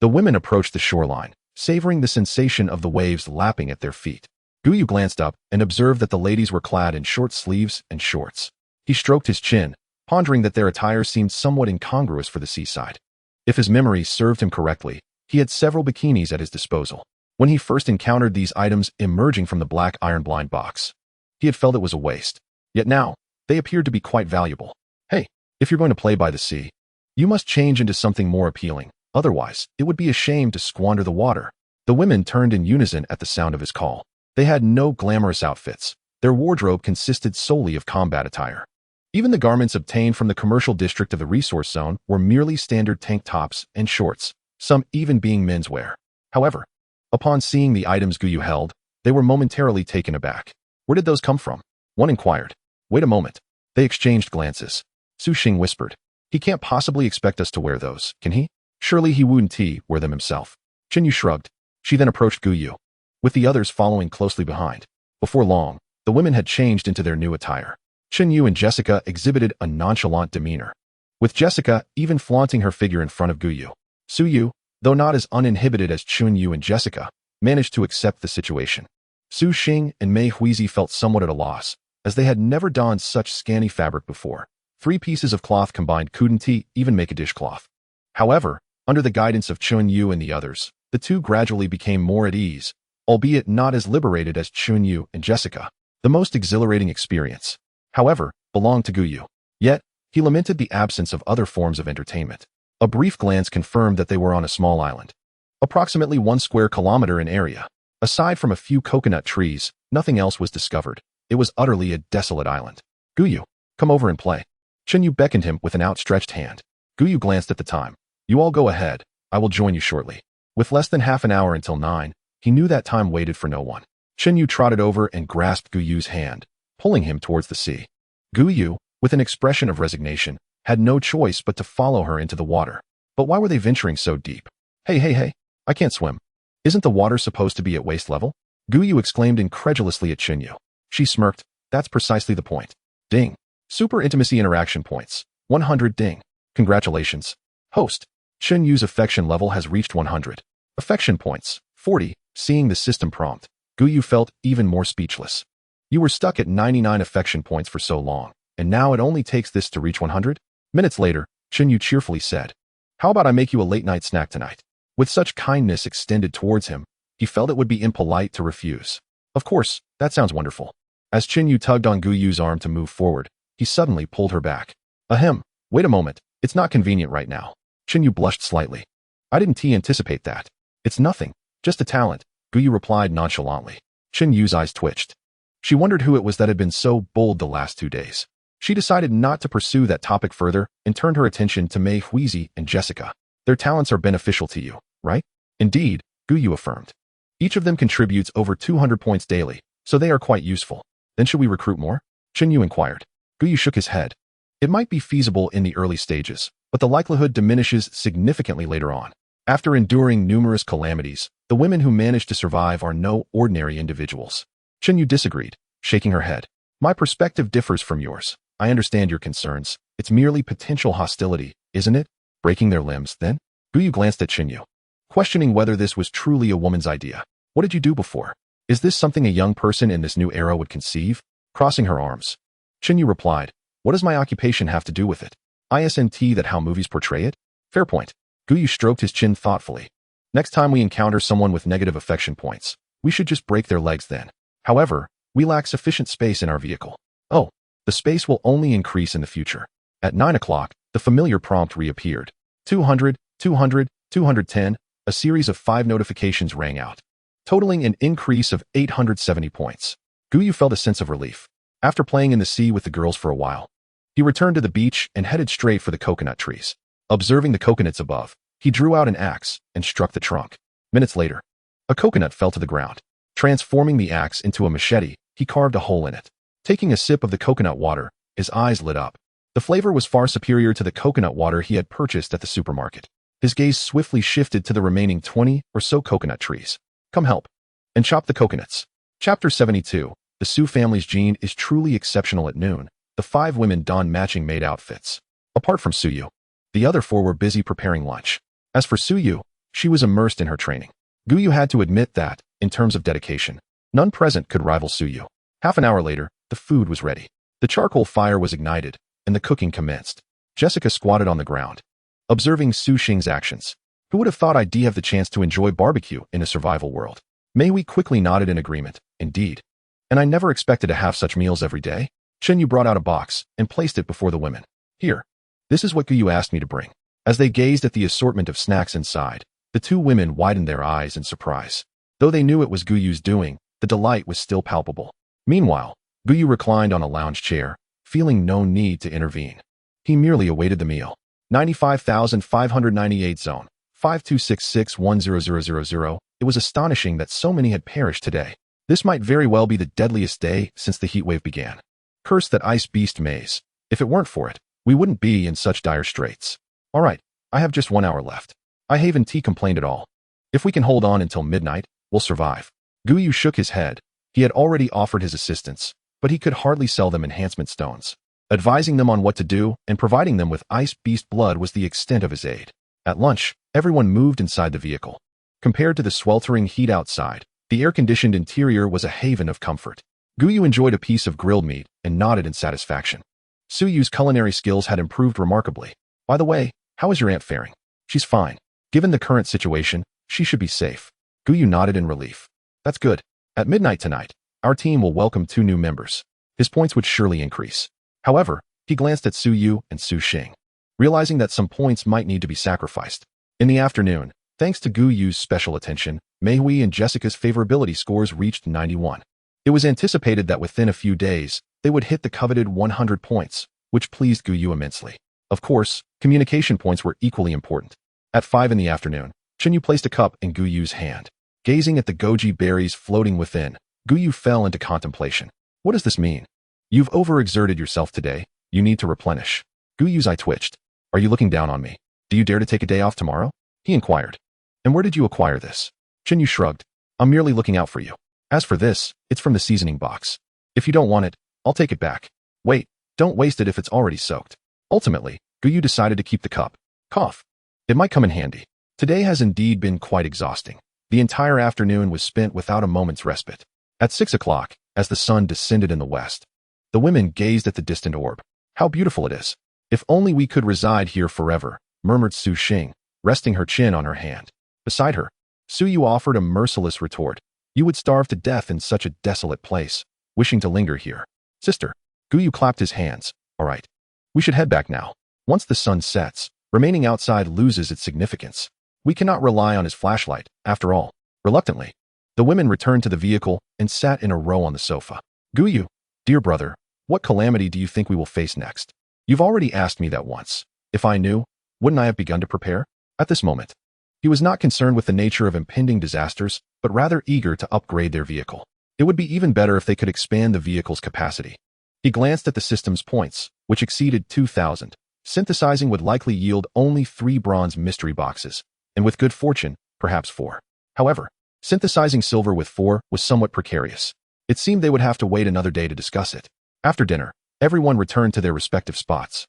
the women approached the shoreline, savoring the sensation of the waves lapping at their feet. Gu Yu glanced up and observed that the ladies were clad in short sleeves and shorts. He stroked his chin, pondering that their attire seemed somewhat incongruous for the seaside. If his memory served him correctly, he had several bikinis at his disposal. When he first encountered these items emerging from the black iron blind box, he had felt it was a waste. Yet now, They appeared to be quite valuable. Hey, if you're going to play by the sea, you must change into something more appealing. Otherwise, it would be a shame to squander the water. The women turned in unison at the sound of his call. They had no glamorous outfits. Their wardrobe consisted solely of combat attire. Even the garments obtained from the commercial district of the resource zone were merely standard tank tops and shorts, some even being menswear. However, upon seeing the items Gu Yu held, they were momentarily taken aback. Where did those come from? One inquired. Wait a moment. They exchanged glances. Su Xing whispered. He can't possibly expect us to wear those, can he? Surely he wouldn't wear them himself. Chen Yu shrugged. She then approached Gu Yu, with the others following closely behind. Before long, the women had changed into their new attire. Chen Yu and Jessica exhibited a nonchalant demeanor, with Jessica even flaunting her figure in front of Gu Yu. Su Yu, though not as uninhibited as Chun Yu and Jessica, managed to accept the situation. Su Xing and Mei Huizi felt somewhat at a loss, as they had never donned such scanty fabric before. 3 pieces of cloth combined couldn't even make a dishcloth. However, under the guidance of Chun Yu and the others, the two gradually became more at ease, albeit not as liberated as Chun Yu and Jessica. The most exhilarating experience, however, belonged to Gu Yu. Yet, he lamented the absence of other forms of entertainment. A brief glance confirmed that they were on a small island, approximately 1 square kilometer in area. Aside from a few coconut trees, nothing else was discovered. It was utterly a desolate island. Gu Yu, come over and play. Chen Yu beckoned him with an outstretched hand. Gu Yu glanced at the time. You all go ahead. I will join you shortly. With less than half an hour until 9, he knew that time waited for no one. Chen Yu trotted over and grasped Gu Yu's hand, pulling him towards the sea. Gu Yu, with an expression of resignation, had no choice but to follow her into the water. But why were they venturing so deep? Hey, I can't swim. Isn't the water supposed to be at waist level? Gu Yu exclaimed incredulously at Chen Yu. She smirked. That's precisely the point. Ding. Super intimacy interaction points. 100 ding. Congratulations. Host. Chen Yu's affection level has reached 100. Affection points. 40. Seeing the system prompt, Gu Yu felt even more speechless. You were stuck at 99 affection points for so long, and now it only takes this to reach 100? Minutes later, Chen Yu cheerfully said, how about I make you a late-night snack tonight? With such kindness extended towards him, he felt it would be impolite to refuse. Of course, that sounds wonderful. As Chen Yu tugged on Gu Yu's arm to move forward, he suddenly pulled her back. Ahem, wait a moment, it's not convenient right now. Chen Yu blushed slightly. I didn't anticipate that. It's nothing, just a talent, Gu Yu replied nonchalantly. Chen Yu's eyes twitched. She wondered who it was that had been so bold the last 2 days. She decided not to pursue that topic further and turned her attention to Mei Huizi and Jessica. Their talents are beneficial to you, right? Indeed, Gu Yu affirmed. Each of them contributes over 200 points daily, so they are quite useful. Then should we recruit more? Chen Yu inquired. Gu Yu shook his head. It might be feasible in the early stages, but the likelihood diminishes significantly later on. After enduring numerous calamities, the women who manage to survive are no ordinary individuals. Chen Yu disagreed, shaking her head. My perspective differs from yours. I understand your concerns. It's merely potential hostility, isn't it? Breaking their limbs, then? Gu Yu glanced at Chen Yu, questioning whether this was truly a woman's idea. What did you do before? Is this something a young person in this new era would conceive? Crossing her arms, Chen Yu replied, what does my occupation have to do with it? Isn't that how movies portray it? Fair point. Gu Yu stroked his chin thoughtfully. Next time we encounter someone with negative affection points, we should just break their legs then. However, we lack sufficient space in our vehicle. Oh, the space will only increase in the future. At 9 o'clock, the familiar prompt reappeared. 200, 200, 210, a series of 5 notifications rang out, totaling an increase of 870 points. Gu Yu felt a sense of relief. After playing in the sea with the girls for a while, he returned to the beach and headed straight for the coconut trees. Observing the coconuts above, he drew out an axe and struck the trunk. Minutes later, a coconut fell to the ground. Transforming the axe into a machete, he carved a hole in it. Taking a sip of the coconut water, his eyes lit up. The flavor was far superior to the coconut water he had purchased at the supermarket. His gaze swiftly shifted to the remaining 20 or so coconut trees. Come help. And chop the coconuts. Chapter 72. The Su family's gene is truly exceptional. At noon, the 5 women donned matching maid outfits. Apart from Su Yu, the other 4 were busy preparing lunch. As for Su Yu, she was immersed in her training. Gu Yu had to admit that, in terms of dedication, none present could rival Su Yu. Half an hour later, the food was ready. The charcoal fire was ignited, and the cooking commenced. Jessica squatted on the ground, observing Su Xing's actions. Who would have thought I'd have the chance to enjoy barbecue in a survival world? Mei Hui quickly nodded in agreement. Indeed. And I never expected to have such meals every day. Chen Yu brought out a box and placed it before the women. Here. This is what Gu Yu asked me to bring. As they gazed at the assortment of snacks inside, the two women widened their eyes in surprise. Though they knew it was Gu Yu's doing, the delight was still palpable. Meanwhile, Gu Yu reclined on a lounge chair, feeling no need to intervene. He merely awaited the meal. 95,598 zone, 5266100000. It was astonishing that so many had perished today. This might very well be the deadliest day since the heatwave began. Curse that ice beast maze. If it weren't for it, we wouldn't be in such dire straits. All right, I have just 1 hour left. I haven't complained at all. If we can hold on until midnight, we'll survive. Gu Yu shook his head. He had already offered his assistance, but he could hardly sell them enhancement stones. Advising them on what to do and providing them with ice beast blood was the extent of his aid. At lunch, everyone moved inside the vehicle. Compared to the sweltering heat outside, the air-conditioned interior was a haven of comfort. Gu Yu enjoyed a piece of grilled meat and nodded in satisfaction. Su Yu's culinary skills had improved remarkably. By the way, how is your aunt faring? She's fine. Given the current situation, she should be safe. Gu Yu nodded in relief. That's good. At midnight tonight, our team will welcome 2 new members. His points would surely increase. However, he glanced at Su Yu and Su Xing, realizing that some points might need to be sacrificed. In the afternoon, thanks to Gu Yu's special attention, Meihui and Jessica's favorability scores reached 91. It was anticipated that within a few days, they would hit the coveted 100 points, which pleased Gu Yu immensely. Of course, communication points were equally important. At 5 in the afternoon, Chen Yu placed a cup in Gu Yu's hand. Gazing at the goji berries floating within, Gu Yu fell into contemplation. What does this mean? You've overexerted yourself today. You need to replenish. Gu Yu's eye twitched. Are you looking down on me? Do you dare to take a day off tomorrow? He inquired. And where did you acquire this? Chen Yu shrugged. I'm merely looking out for you. As for this, it's from the seasoning box. If you don't want it, I'll take it back. Wait, don't waste it if it's already soaked. Ultimately, Gu Yu decided to keep the cup. Cough. It might come in handy. Today has indeed been quite exhausting. The entire afternoon was spent without a moment's respite. At 6 o'clock, as the sun descended in the west, the women gazed at the distant orb. How beautiful it is. If only we could reside here forever, murmured Su Xing, resting her chin on her hand. Beside her, Su Yu offered a merciless retort. You would starve to death in such a desolate place, wishing to linger here. Sister, Gu Yu clapped his hands. All right. We should head back now. Once the sun sets, remaining outside loses its significance. We cannot rely on his flashlight, after all. Reluctantly, the women returned to the vehicle and sat in a row on the sofa. Gu Yu, dear brother, what calamity do you think we will face next? You've already asked me that once. If I knew, wouldn't I have begun to prepare? At this moment, he was not concerned with the nature of impending disasters, but rather eager to upgrade their vehicle. It would be even better if they could expand the vehicle's capacity. He glanced at the system's points, which exceeded 2,000. Synthesizing would likely yield only 3 bronze mystery boxes, and with good fortune, perhaps 4. However, synthesizing silver with 4 was somewhat precarious. It seemed they would have to wait another day to discuss it. After dinner, everyone returned to their respective spots.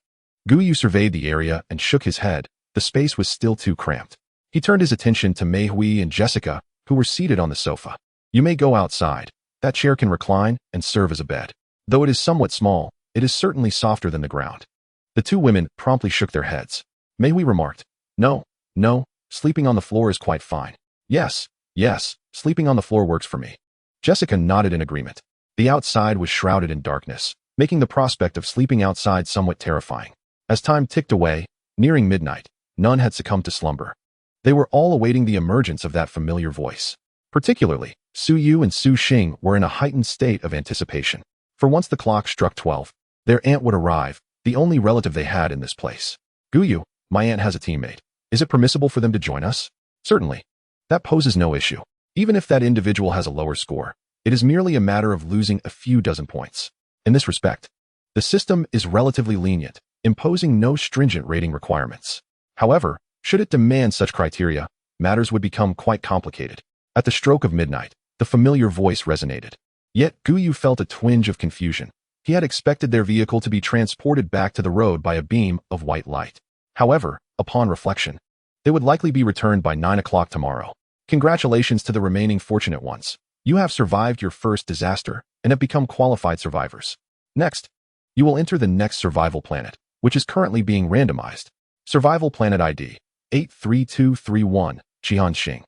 Gu Yu surveyed the area and shook his head. The space was still too cramped. He turned his attention to Meihui and Jessica, who were seated on the sofa. You may go outside. That chair can recline and serve as a bed. Though it is somewhat small, it is certainly softer than the ground. The 2 women promptly shook their heads. Meihui remarked, No, sleeping on the floor is quite fine. Yes, sleeping on the floor works for me. Jessica nodded in agreement. The outside was shrouded in darkness, making the prospect of sleeping outside somewhat terrifying. As time ticked away, nearing midnight, none had succumbed to slumber. They were all awaiting the emergence of that familiar voice. Particularly, Su Yu and Su Xing were in a heightened state of anticipation. For once the clock struck 12, their aunt would arrive, the only relative they had in this place. Gu Yu, my aunt has a teammate. Is it permissible for them to join us? Certainly. That poses no issue. Even if that individual has a lower score, it is merely a matter of losing a few dozen points. In this respect, the system is relatively lenient, imposing no stringent rating requirements. However, should it demand such criteria, matters would become quite complicated. At the stroke of midnight, the familiar voice resonated. Yet Gu Yu felt a twinge of confusion. He had expected their vehicle to be transported back to the road by a beam of white light. However, upon reflection, they would likely be returned by 9 o'clock tomorrow. Congratulations to the remaining fortunate ones. You have survived your first disaster and have become qualified survivors. Next, you will enter the next survival planet, which is currently being randomized. Survival Planet ID 83231, Jianxing.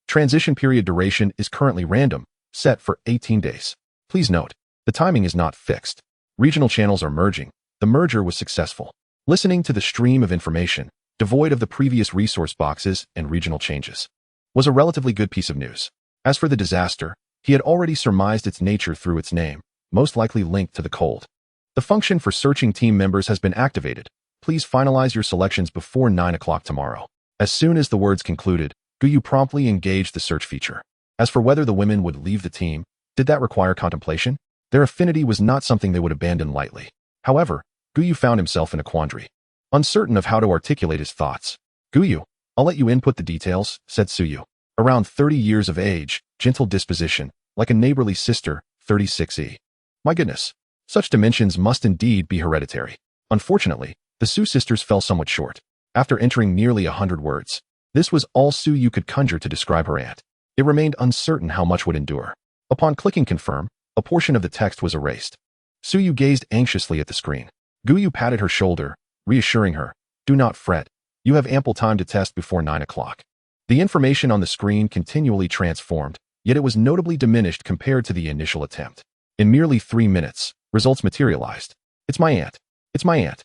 Transition period duration is currently random, set for 18 days. Please note, the timing is not fixed. Regional channels are merging. The merger was successful. Listening to the stream of information, devoid of the previous resource boxes and regional changes, was a relatively good piece of news. As for the disaster, he had already surmised its nature through its name, most likely linked to the cold. The function for searching team members has been activated. Please finalize your selections before 9 o'clock tomorrow. As soon as the words concluded, Gu Yu promptly engaged the search feature. As for whether the women would leave the team, did that require contemplation? Their affinity was not something they would abandon lightly. However, Gu Yu found himself in a quandary. Uncertain of how to articulate his thoughts. Gu Yu, I'll let you input the details, said Su Yu. Around 30 years of age, gentle disposition, like a neighborly sister, 36E. My goodness. Such dimensions must indeed be hereditary. Unfortunately, the Su sisters fell somewhat short. After entering nearly 100 words, this was all Su Yu could conjure to describe her aunt. It remained uncertain how much would endure. Upon clicking confirm, a portion of the text was erased. Su Yu gazed anxiously at the screen. Gu Yu patted her shoulder, reassuring her, do not fret. You have ample time to test before 9 o'clock. The information on the screen continually transformed, yet it was notably diminished compared to the initial attempt. In merely 3 minutes, results materialized. It's my aunt. It's my aunt.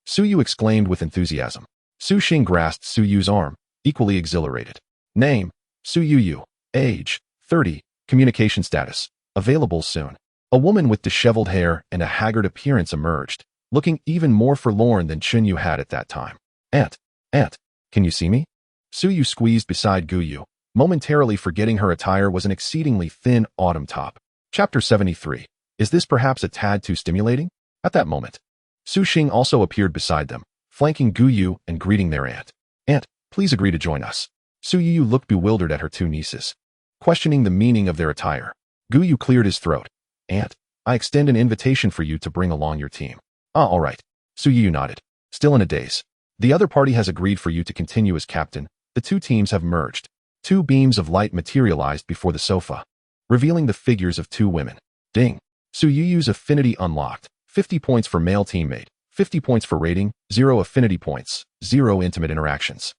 Su Yu exclaimed with enthusiasm. Su Xing grasped Su Yu's arm, equally exhilarated. Name, Su Yu. Age, 30. Communication status, available soon. A woman with disheveled hair and a haggard appearance emerged, looking even more forlorn than Chun Yu had at that time. Aunt, can you see me? Su Yu squeezed beside Gu Yu, momentarily forgetting her attire was an exceedingly thin autumn top. Chapter 73. Is this perhaps a tad too stimulating? At that moment, Su Xing also appeared beside them, flanking Gu Yu and greeting their aunt. Aunt, please agree to join us. Su Yu looked bewildered at her two nieces, questioning the meaning of their attire. Gu Yu cleared his throat. Aunt, I extend an invitation for you to bring along your team. Ah, all right. Su Yu nodded, still in a daze. The other party has agreed for you to continue as captain. The two teams have merged. Two beams of light materialized before the sofa, revealing the figures of two women. Ding. Su Yu's affinity unlocked. 50 points for male teammate. 50 points for rating. 0 affinity points. 0 intimate interactions.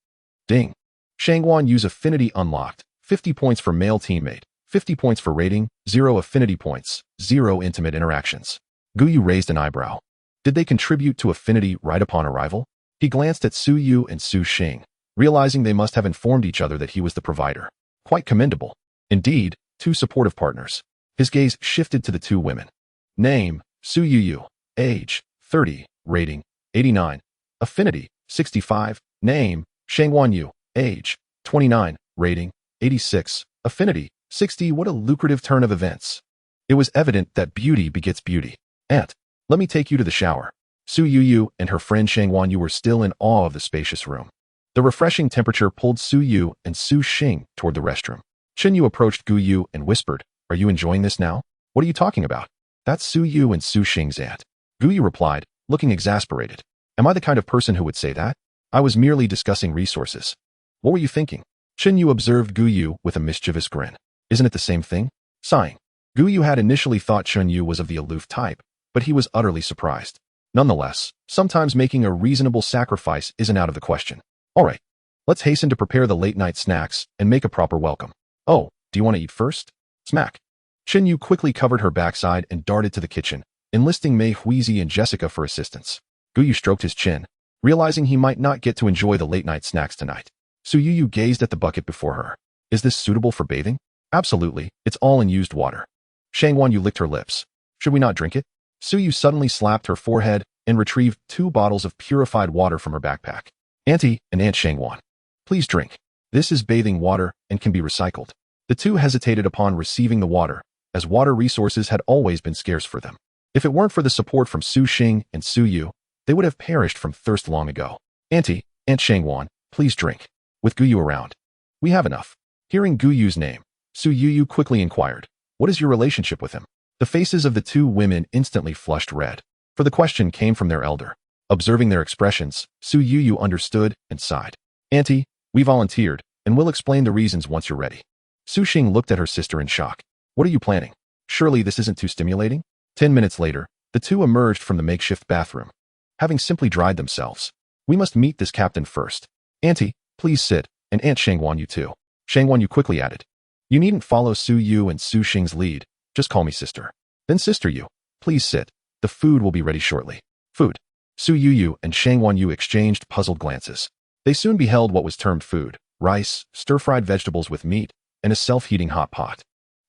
Ding. Shangguan Yu's affinity unlocked. 50 points for male teammate. 50 points for rating. 0 affinity points. 0 intimate interactions. Gu Yu raised an eyebrow. Did they contribute to affinity right upon arrival? He glanced at Su Yu and Su Xing, realizing they must have informed each other that he was the provider. Quite commendable. Indeed, two supportive partners. His gaze shifted to the two women. Name, Su Yu. Age, 30. Rating, 89. Affinity, 65. Name, Shangguan Yu. Age, 29. Rating, 86. Affinity, 60. What a lucrative turn of events. It was evident that beauty begets beauty. Aunt, let me take you to the shower. Su Yu and her friend Shangguan Yu were still in awe of the spacious room. The refreshing temperature pulled Su Yu and Su Xing toward the restroom. Chun Yu approached Gu Yu and whispered, Are you enjoying this now? What are you talking about? That's Su Yu and Su Xing's aunt. Gu Yu replied, looking exasperated. Am I the kind of person who would say that? I was merely discussing resources. What were you thinking? Chun Yu observed Gu Yu with a mischievous grin. Isn't it the same thing? Sighing. Gu Yu had initially thought Chun Yu was of the aloof type, but he was utterly surprised. Nonetheless, sometimes making a reasonable sacrifice isn't out of the question. All right, let's hasten to prepare the late-night snacks and make a proper welcome. Oh, do you want to eat first? Smack. Chun Yu quickly covered her backside and darted to the kitchen, enlisting Mei Huizi and Jessica for assistance. Gu Yu stroked his chin, realizing he might not get to enjoy the late-night snacks tonight. Su Yu gazed at the bucket before her. Is this suitable for bathing? Absolutely, it's all in used water. Shangguan Yu licked her lips. Should we not drink it? Su Yu suddenly slapped her forehead and retrieved 2 bottles of purified water from her backpack. Auntie and Aunt Shangguan, please drink. This is bathing water and can be recycled. The two hesitated upon receiving the water, as water resources had always been scarce for them. If it weren't for the support from Su Xing and Su Yu, they would have perished from thirst long ago. Auntie, Aunt Shangguan, please drink. With Gu Yu around, we have enough. Hearing Gu Yu's name, Su Yu quickly inquired, What is your relationship with him? The faces of the two women instantly flushed red, for the question came from their elder. Observing their expressions, Su Yu understood and sighed. Auntie, we volunteered, and we'll explain the reasons once you're ready. Su Xing looked at her sister in shock. What are you planning? Surely this isn't too stimulating? 10 minutes later, the two emerged from the makeshift bathroom, having simply dried themselves. We must meet this captain first. Auntie, please sit, and Aunt Shangguan Yu too. Shangguan Yu quickly added. You needn't follow Su Yu and Su Xing's lead, just call me sister. Then Sister Yu, please sit. The food will be ready shortly. Food. Su Yu and Shang Wanyu exchanged puzzled glances. They soon beheld what was termed food: rice, stir-fried vegetables with meat, and a self-heating hot pot.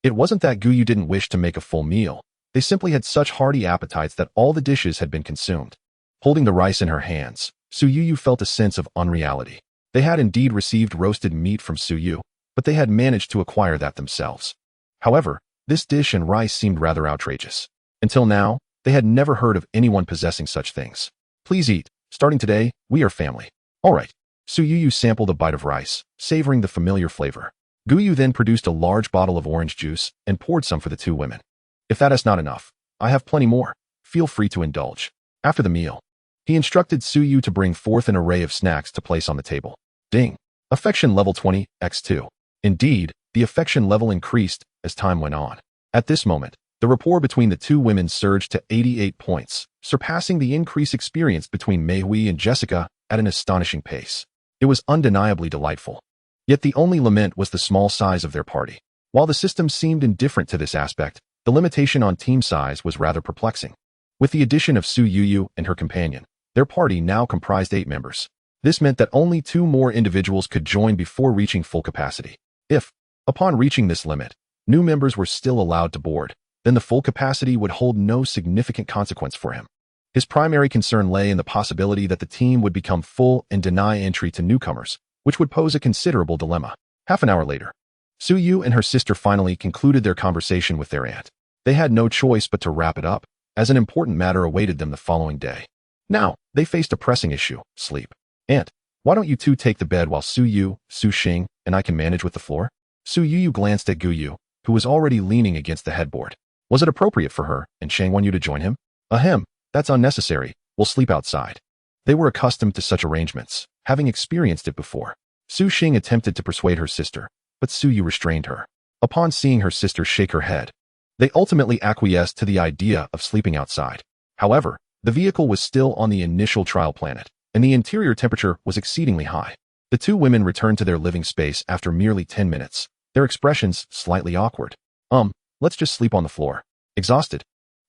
It wasn't that Gu Yu didn't wish to make a full meal. They simply had such hearty appetites that all the dishes had been consumed. Holding the rice in her hands, Su Yu felt a sense of unreality. They had indeed received roasted meat from Su Yu, but they had managed to acquire that themselves. However, this dish and rice seemed rather outrageous. Until now, they had never heard of anyone possessing such things. Please eat. Starting today, we are family. All right. Su Yu sampled a bite of rice, savoring the familiar flavor. Gu Yu then produced a large bottle of orange juice and poured some for the two women. If that is not enough, I have plenty more. Feel free to indulge. After the meal, he instructed Su Yu to bring forth an array of snacks to place on the table. Ding. Affection level 20, x2. Indeed, the affection level increased as time went on. At this moment, the rapport between the two women surged to 88 points, surpassing the increase experienced between Mei Hui and Jessica at an astonishing pace. It was undeniably delightful. Yet the only lament was the small size of their party. While the system seemed indifferent to this aspect, the limitation on team size was rather perplexing. With the addition of Su Yu and her companion, their party now comprised 8 members. This meant that only 2 more individuals could join before reaching full capacity. If, upon reaching this limit, new members were still allowed to board, then the full capacity would hold no significant consequence for him. His primary concern lay in the possibility that the team would become full and deny entry to newcomers, which would pose a considerable dilemma. Half an hour later, Su Yu and her sister finally concluded their conversation with their aunt. They had no choice but to wrap it up, as an important matter awaited them the following day. Now, they faced a pressing issue: sleep. Aunt, why don't you two take the bed while Su Yu, Su Xing, and I can manage with the floor? Su Yu glanced at Gu Yu, who was already leaning against the headboard. Was it appropriate for her and Shang Wanyu to join him? Ahem, that's unnecessary. We'll sleep outside. They were accustomed to such arrangements, having experienced it before. Su Xing attempted to persuade her sister, but Su Yu restrained her. Upon seeing her sister shake her head, they ultimately acquiesced to the idea of sleeping outside. However, the vehicle was still on the initial trial planet, and the interior temperature was exceedingly high. The two women returned to their living space after merely 10 minutes, their expressions slightly awkward. Let's just sleep on the floor. Exhausted,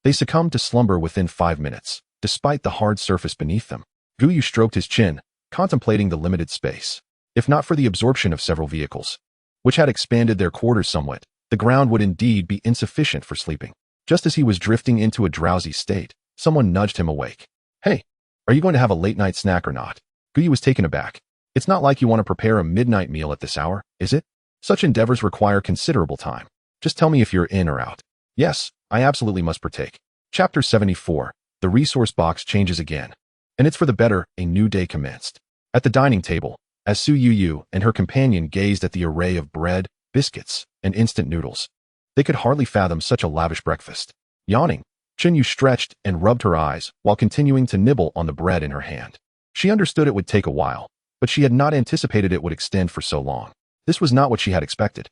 they succumbed to slumber within 5 minutes, despite the hard surface beneath them. Gu Yu stroked his chin, contemplating the limited space. If not for the absorption of several vehicles, which had expanded their quarters somewhat, the ground would indeed be insufficient for sleeping. Just as he was drifting into a drowsy state, someone nudged him awake. Hey, are you going to have a late-night snack or not? Gu Yu was taken aback. It's not like you want to prepare a midnight meal at this hour, is it? Such endeavors require considerable time. Just tell me if you're in or out. Yes, I absolutely must partake. Chapter 74. The resource box changes again. And it's for the better, a new day commenced. At the dining table, as Su Yu and her companion gazed at the array of bread, biscuits, and instant noodles, they could hardly fathom such a lavish breakfast. Yawning, Chen Yu stretched and rubbed her eyes while continuing to nibble on the bread in her hand. She understood it would take a while, but she had not anticipated it would extend for so long. This was not what she had expected.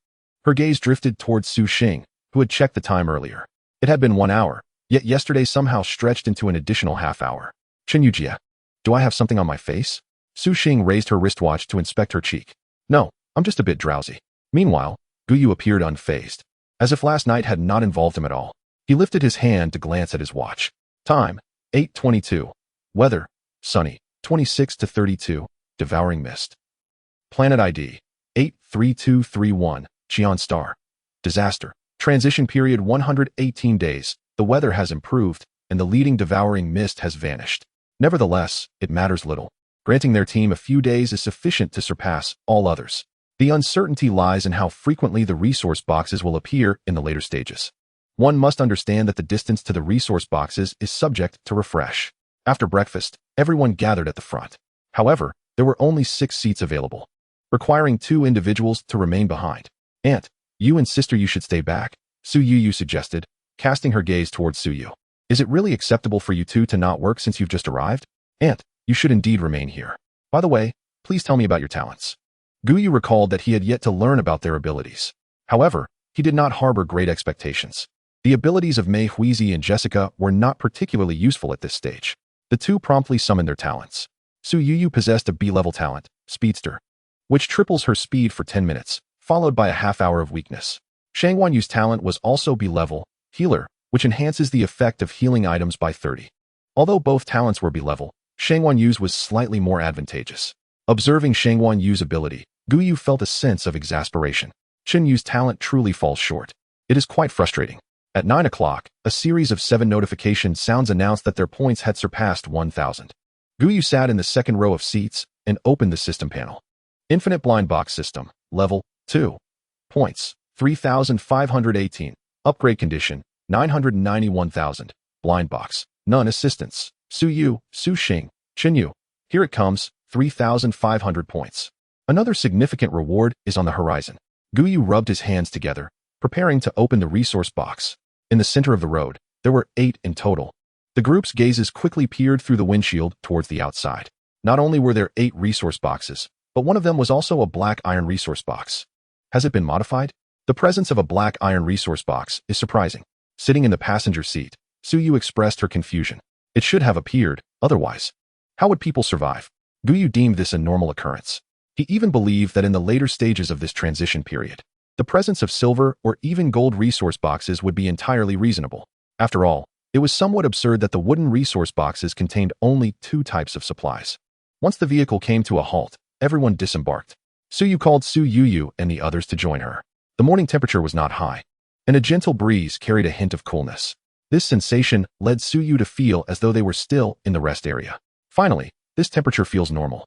Her gaze drifted towards Su Xing, who had checked the time earlier. It had been 1 hour, yet yesterday somehow stretched into an additional half hour. Chen Yujia, do I have something on my face? Su Xing raised her wristwatch to inspect her cheek. No, I'm just a bit drowsy. Meanwhile, Gu Yu appeared unfazed, as if last night had not involved him at all. He lifted his hand to glance at his watch. Time, 8:22. Weather, sunny, 26 to 32, devouring mist. Planet ID, 83231, Qian Star. Disaster. Transition period 118 days. The weather has improved, and the leading devouring mist has vanished. Nevertheless, it matters little. Granting their team a few days is sufficient to surpass all others. The uncertainty lies in how frequently the resource boxes will appear in the later stages. One must understand that the distance to the resource boxes is subject to refresh. After breakfast, everyone gathered at the front. However, there were only 6 seats available, requiring 2 individuals to remain behind. Aunt, you and sister, you should stay back, Su Yu suggested, casting her gaze towards Su Yu. Is it really acceptable for you two to not work since you've just arrived? Aunt, you should indeed remain here. By the way, please tell me about your talents. Gu Yu recalled that he had yet to learn about their abilities. However, he did not harbor great expectations. The abilities of Mei Huizi and Jessica were not particularly useful at this stage. The two promptly summoned their talents. Su Yu possessed a B-level talent, Speedster, which triples her speed for 10 minutes, followed by a half hour of weakness. Shang Wanyu's talent was also B-level, Healer, which enhances the effect of healing items by 30. Although both talents were B-level, Shangwan Yu's was slightly more advantageous. Observing Shangwan Yu's ability, Gu Yu felt a sense of exasperation. Chen Yu's talent truly falls short. It is quite frustrating. At 9 o'clock, a series of 7 notification sounds announced that their points had surpassed 1,000. Gu Yu sat in the second row of seats and opened the system panel. Infinite Blind Box System, Level 2. Points, 3,518. Upgrade condition, 991,000. Blind Box, None Assistance. Su Yu, Su Xing, Chen Yu. Here it comes, 3,500 points. Another significant reward is on the horizon. Gu Yu rubbed his hands together, preparing to open the resource box. In the center of the road, there were 8 in total. The group's gazes quickly peered through the windshield towards the outside. Not only were there 8 resource boxes, but one of them was also a black iron resource box. Has it been modified? The presence of a black iron resource box is surprising. Sitting in the passenger seat, Su Yu expressed her confusion. It should have appeared, otherwise. How would people survive? Gu Yu deemed this a normal occurrence. He even believed that in the later stages of this transition period, the presence of silver or even gold resource boxes would be entirely reasonable. After all, it was somewhat absurd that the wooden resource boxes contained only 2 types of supplies. Once the vehicle came to a halt, everyone disembarked. Su Yu called Su Yu and the others to join her. The morning temperature was not high, and a gentle breeze carried a hint of coolness. This sensation led Su Yu to feel as though they were still in the rest area. Finally, this temperature feels normal,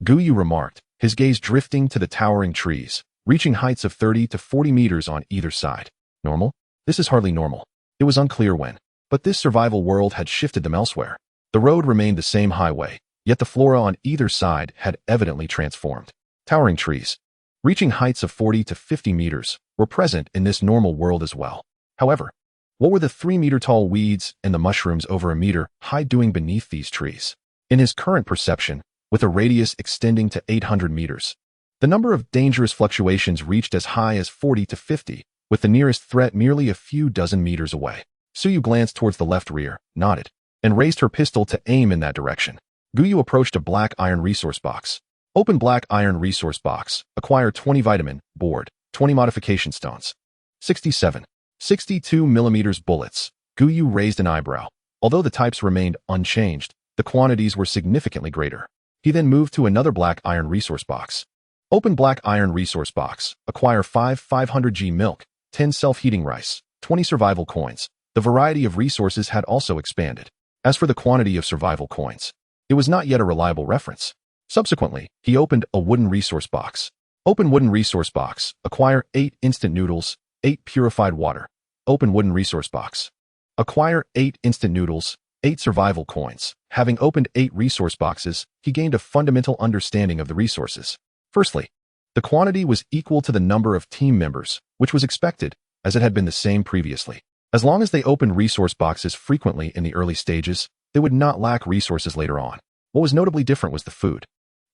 Gu Yu remarked, his gaze drifting to the towering trees, reaching heights of 30 to 40 meters on either side. Normal? This is hardly normal. It was unclear when, but this survival world had shifted them elsewhere. The road remained the same highway, yet the flora on either side had evidently transformed. Towering trees, reaching heights of 40 to 50 meters, were present in this normal world as well. However, what were the 3-meter-tall weeds and the mushrooms over a meter high doing beneath these trees? In his current perception, with a radius extending to 800 meters, the number of dangerous fluctuations reached as high as 40 to 50, with the nearest threat merely a few dozen meters away. Su Yu glanced towards the left rear, nodded, and raised her pistol to aim in that direction. Gu Yu approached a black iron resource box. Open black iron resource box. Acquire 20 vitamin, board, 20 modification stones. 67. 62 millimeters bullets. Gu Yu raised an eyebrow. Although the types remained unchanged, the quantities were significantly greater. He then moved to another black iron resource box. Open black iron resource box. Acquire 5 500g milk, 10 self-heating rice, 20 survival coins. The variety of resources had also expanded. As for the quantity of survival coins, it was not yet a reliable reference. Subsequently, he opened a wooden resource box. Open wooden resource box. Acquire 8 instant noodles, 8 purified water. Open wooden resource box. Acquire 8 instant noodles, 8 survival coins. Having opened 8 resource boxes, he gained a fundamental understanding of the resources. Firstly, the quantity was equal to the number of team members, which was expected, as it had been the same previously. As long as they opened resource boxes frequently in the early stages, they would not lack resources later on. What was notably different was the food.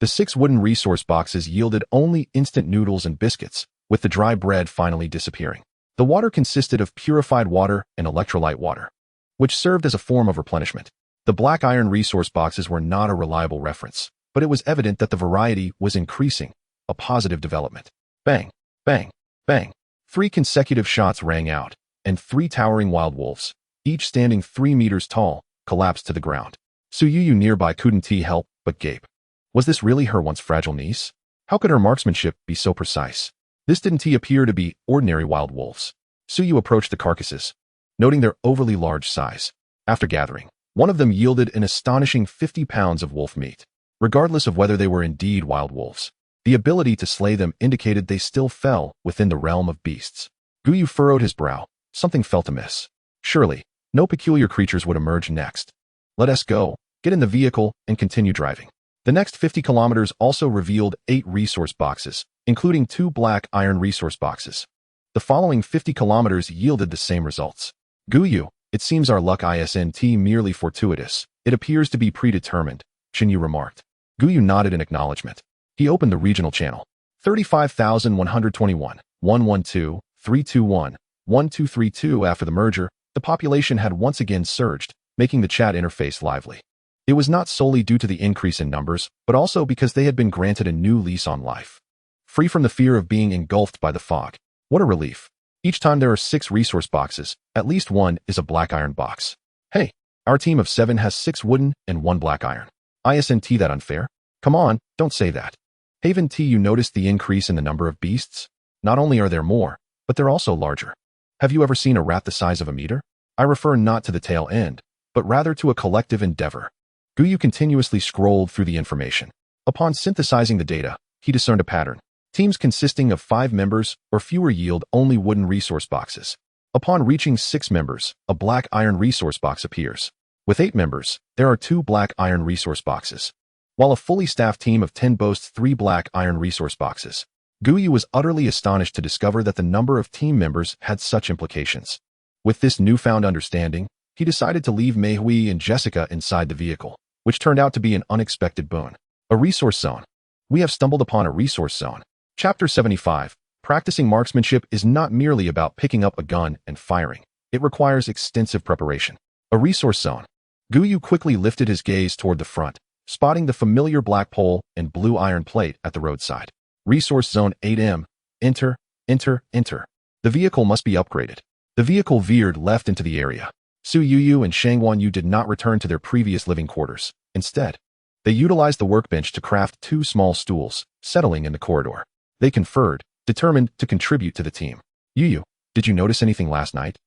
The 6 wooden resource boxes yielded only instant noodles and biscuits, with the dry bread finally disappearing. The water consisted of purified water and electrolyte water, which served as a form of replenishment. The black iron resource boxes were not a reliable reference, but it was evident that the variety was increasing, a positive development. Bang, bang, bang. 3 consecutive shots rang out, and 3 towering wild wolves, each standing 3 meters tall, collapsed to the ground. Su Yu nearby couldn't help but gape. Was this really her once fragile niece? How could her marksmanship be so precise? This didn't appear to be ordinary wild wolves. Su Yu approached the carcasses, noting their overly large size. After gathering, one of them yielded an astonishing 50 pounds of wolf meat. Regardless of whether they were indeed wild wolves, the ability to slay them indicated they still fell within the realm of beasts. Gu Yu furrowed his brow. Something felt amiss. Surely, no peculiar creatures would emerge next. Let us go, get in the vehicle, and continue driving. The next 50 kilometers also revealed 8 resource boxes, including 2 black iron resource boxes. The following 50 kilometers yielded the same results. Gu Yu, it seems our luck isn't merely fortuitous. It appears to be predetermined, Chen Yu remarked. Gu Yu nodded in acknowledgement. He opened the regional channel. 35,121, 112, 321, 1232. After the merger, the population had once again surged, making the chat interface lively. It was not solely due to the increase in numbers, but also because they had been granted a new lease on life. Free from the fear of being engulfed by the fog. What a relief. Each time there are 6 resource boxes, at least one is a black iron box. Hey, our team of 7 has 6 wooden and 1 black iron. Isn't that unfair? Come on, don't say that. Haven T, you noticed the increase in the number of beasts? Not only are there more, but they're also larger. Have you ever seen a rat the size of a meter? I refer not to the tail end, but rather to a collective endeavor. Gu Yu continuously scrolled through the information. Upon synthesizing the data, he discerned a pattern. Teams consisting of 5 members or fewer yield only wooden resource boxes. Upon reaching 6 members, a black iron resource box appears. With 8 members, there are 2 black iron resource boxes. While a fully staffed team of 10 boasts 3 black iron resource boxes. Gu Yu was utterly astonished to discover that the number of team members had such implications. With this newfound understanding, he decided to leave Mei Hui and Jessica inside the vehicle, which turned out to be an unexpected boon. A resource zone. We have stumbled upon a resource zone. Chapter 75. Practicing marksmanship is not merely about picking up a gun and firing. It requires extensive preparation. A resource zone. Gu Yu quickly lifted his gaze toward the front, spotting the familiar black pole and blue iron plate at the roadside. Resource Zone 8M. Enter, enter, enter. The vehicle must be upgraded. The vehicle veered left into the area. Su Yuyu and Shangwan Yu did not return to their previous living quarters. Instead, they utilized the workbench to craft 2 small stools, settling in the corridor. They conferred, determined to contribute to the team. Yuyu, did you notice anything last night?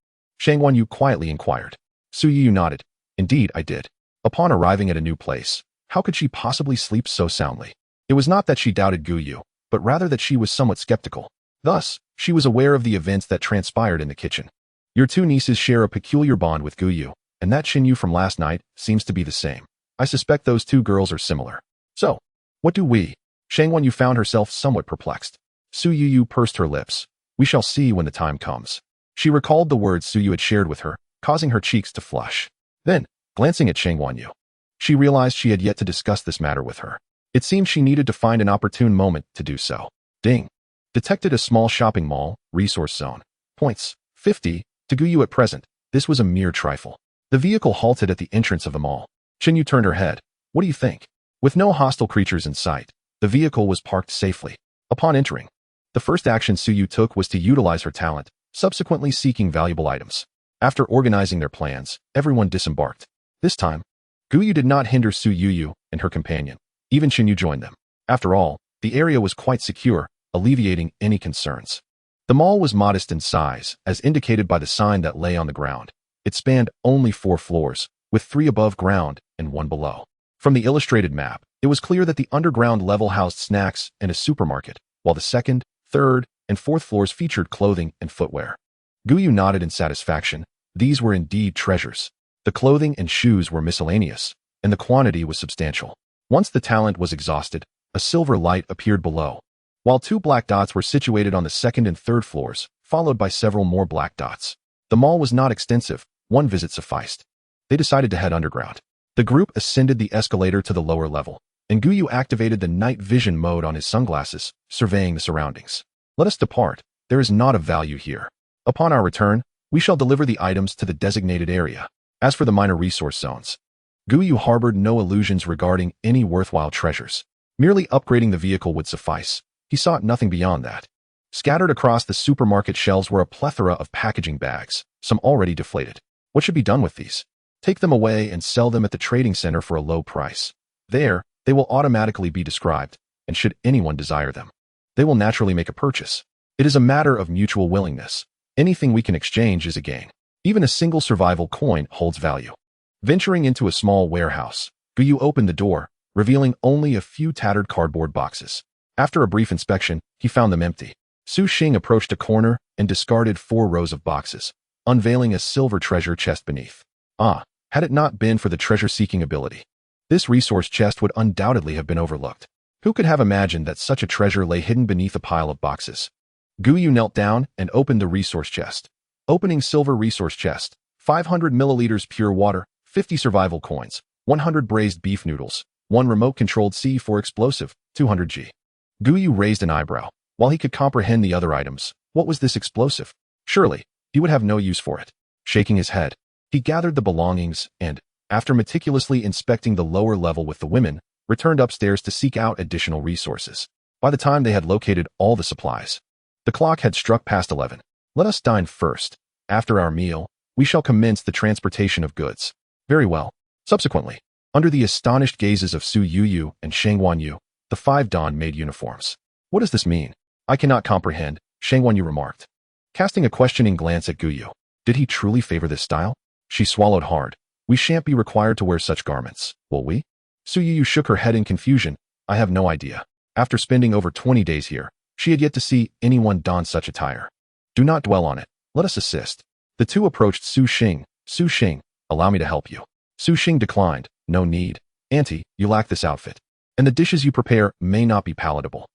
Shangwan Yu quietly inquired. Su Yuyu nodded. Indeed, I did. Upon arriving at a new place, how could she possibly sleep so soundly? It was not that she doubted Gu Yu, but rather that she was somewhat skeptical. Thus, she was aware of the events that transpired in the kitchen. Your 2 nieces share a peculiar bond with Gu Yu, and that Xin Yu from last night seems to be the same. I suspect those 2 girls are similar. So, what do we? Shangwan Yu found herself somewhat perplexed. Su Yu pursed her lips. We shall see when the time comes. She recalled the words Su Yu had shared with her, causing her cheeks to flush. Then, glancing at Shangwan Yu, she realized she had yet to discuss this matter with her. It seemed she needed to find an opportune moment to do so. Ding. Detected a small shopping mall, resource zone. Points. 50. To Gu Yu at present, this was a mere trifle. The vehicle halted at the entrance of the mall. Xin Yu turned her head. What do you think? With no hostile creatures in sight, the vehicle was parked safely. Upon entering, the first action Su Yu took was to utilize her talent, subsequently seeking valuable items. After organizing their plans, everyone disembarked. This time, Gu Yu did not hinder Su Yu and her companion. Even Xin Yu joined them. After all, the area was quite secure, alleviating any concerns. The mall was modest in size, as indicated by the sign that lay on the ground. It spanned only 4 floors, with 3 above ground and 1 below. From the illustrated map, it was clear that the underground level housed snacks and a supermarket, while the 2nd, 3rd, and 4th floors featured clothing and footwear. Gu Yu nodded in satisfaction. These were indeed treasures. The clothing and shoes were miscellaneous, and the quantity was substantial. Once the talent was exhausted, a silver light appeared below, while 2 black dots were situated on the 2nd and 3rd floors, followed by several more black dots. The mall was not extensive, 1 visit sufficed. They decided to head underground. The group ascended the escalator to the lower level, and Gu Yu activated the night vision mode on his sunglasses, surveying the surroundings. Let us depart. There is not of value here. Upon our return, we shall deliver the items to the designated area. As for the minor resource zones, Gu Yu harbored no illusions regarding any worthwhile treasures. Merely upgrading the vehicle would suffice. He sought nothing beyond that. Scattered across the supermarket shelves were a plethora of packaging bags, some already deflated. What should be done with these? Take them away and sell them at the trading center for a low price. There, they will automatically be described, and should anyone desire them, they will naturally make a purchase. It is a matter of mutual willingness. Anything we can exchange is a gain. Even a single survival coin holds value. Venturing into a small warehouse, Gu Yu opened the door, revealing only a few tattered cardboard boxes. After a brief inspection, he found them empty. Su Xing approached a corner and discarded 4 rows of boxes, unveiling a silver treasure chest beneath. Ah, had it not been for the treasure-seeking ability, this resource chest would undoubtedly have been overlooked. Who could have imagined that such a treasure lay hidden beneath a pile of boxes? Gu Yu knelt down and opened the resource chest. Opening silver resource chest, 500 milliliters pure water, 50 survival coins, 100 braised beef noodles, 1 remote-controlled C4 explosive, 200 G. Gu Yu raised an eyebrow. While he could comprehend the other items, what was this explosive? Surely, he would have no use for it. Shaking his head, he gathered the belongings and, after meticulously inspecting the lower level with the women, returned upstairs to seek out additional resources. By the time they had located all the supplies, the clock had struck past 11. Let us dine first. After our meal, we shall commence the transportation of goods. Very well. Subsequently, under the astonished gazes of Su Yu and Shang Yu, the 5 made uniforms. What does this mean? I cannot comprehend, Shang Yu remarked, casting a questioning glance at Gu Yu. Did he truly favor this style? She swallowed hard. We shan't be required to wear such garments, will we? Su Yu shook her head in confusion. I have no idea. After spending over 20 days here, she had yet to see anyone don such attire. Do not dwell on it. Let us assist. The two approached Su Xing. Su Xing, allow me to help you. Su Xing declined. No need. Auntie, you lack this outfit. And the dishes you prepare may not be palatable.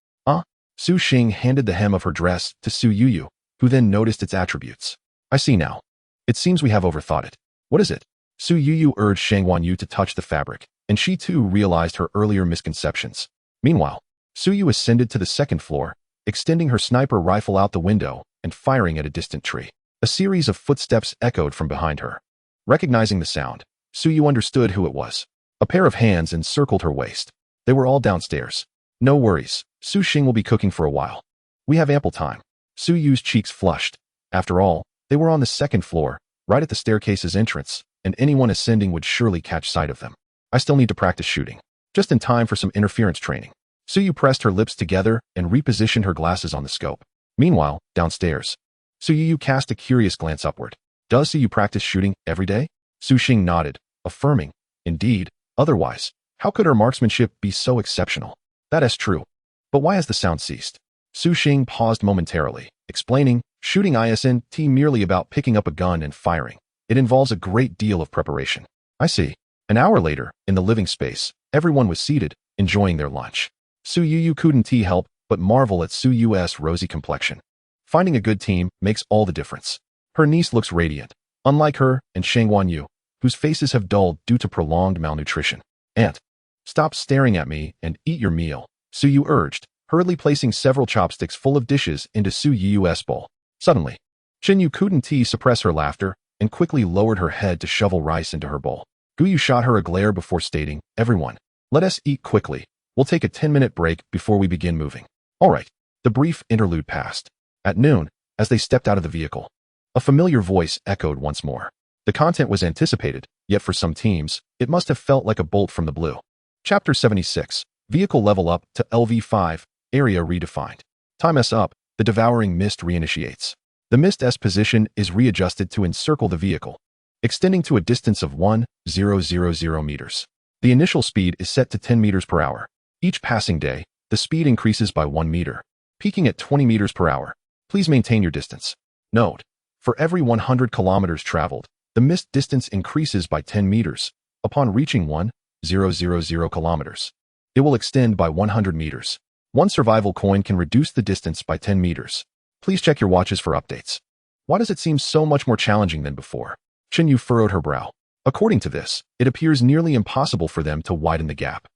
Su Xing handed the hem of her dress to Su Yu, who then noticed its attributes. I see now. It seems we have overthought it. What is it? Su Yu urged Shang Yu to touch the fabric, and she too realized her earlier misconceptions. Meanwhile, Su Yu ascended to the second floor, extending her sniper rifle out the window and firing at a distant tree. A series of footsteps echoed from behind her. Recognizing the sound, Su Yu understood who it was. A pair of hands encircled her waist. They were all downstairs. No worries, Su Xing will be cooking for a while. We have ample time. Su Yu's cheeks flushed. After all, they were on the second floor, right at the staircase's entrance, and anyone ascending would surely catch sight of them. I still need to practice shooting. Just in time for some interference training. Su Yu pressed her lips together and repositioned her glasses on the scope. Meanwhile, downstairs, Su Yu cast a curious glance upward. Does Su Yu practice shooting every day? Su Xing nodded, affirming, indeed, otherwise, how could her marksmanship be so exceptional? That is true. But why has the sound ceased? Su Xing paused momentarily, explaining, shooting isn't merely about picking up a gun and firing. It involves a great deal of preparation. I see. An hour later, in the living space, everyone was seated, enjoying their lunch. Su Yu couldn't help but marvel at Su Yu's rosy complexion. Finding a good team makes all the difference. Her niece looks radiant, unlike her and Shang Yu, whose faces have dulled due to prolonged malnutrition. Aunt, stop staring at me and eat your meal, Su Yu urged, hurriedly placing several chopsticks full of dishes into Su Yu's bowl. Suddenly, Chen Yu couldn't suppress her laughter and quickly lowered her head to shovel rice into her bowl. Gu Yu shot her a glare before stating, everyone, let us eat quickly. We'll take a 10-minute break before we begin moving. All right. The brief interlude passed. At noon, as they stepped out of the vehicle, a familiar voice echoed once more. The content was anticipated, yet for some teams, it must have felt like a bolt from the blue. Chapter 76. Vehicle level up to LV5, area redefined. Time S up, the devouring mist reinitiates. The mist's position is readjusted to encircle the vehicle, extending to a distance of 1,000 meters. The initial speed is set to 10 meters per hour. Each passing day, the speed increases by 1 meter, peaking at 20 meters per hour. Please maintain your distance. Note, for every 100 kilometers traveled, the mist distance increases by 10 meters. Upon reaching 1,000 kilometers, it will extend by 100 meters. One survival coin can reduce the distance by 10 meters. Please check your watches for updates. Why does it seem so much more challenging than before? Chen Yu furrowed her brow. According to this, it appears nearly impossible for them to widen the gap.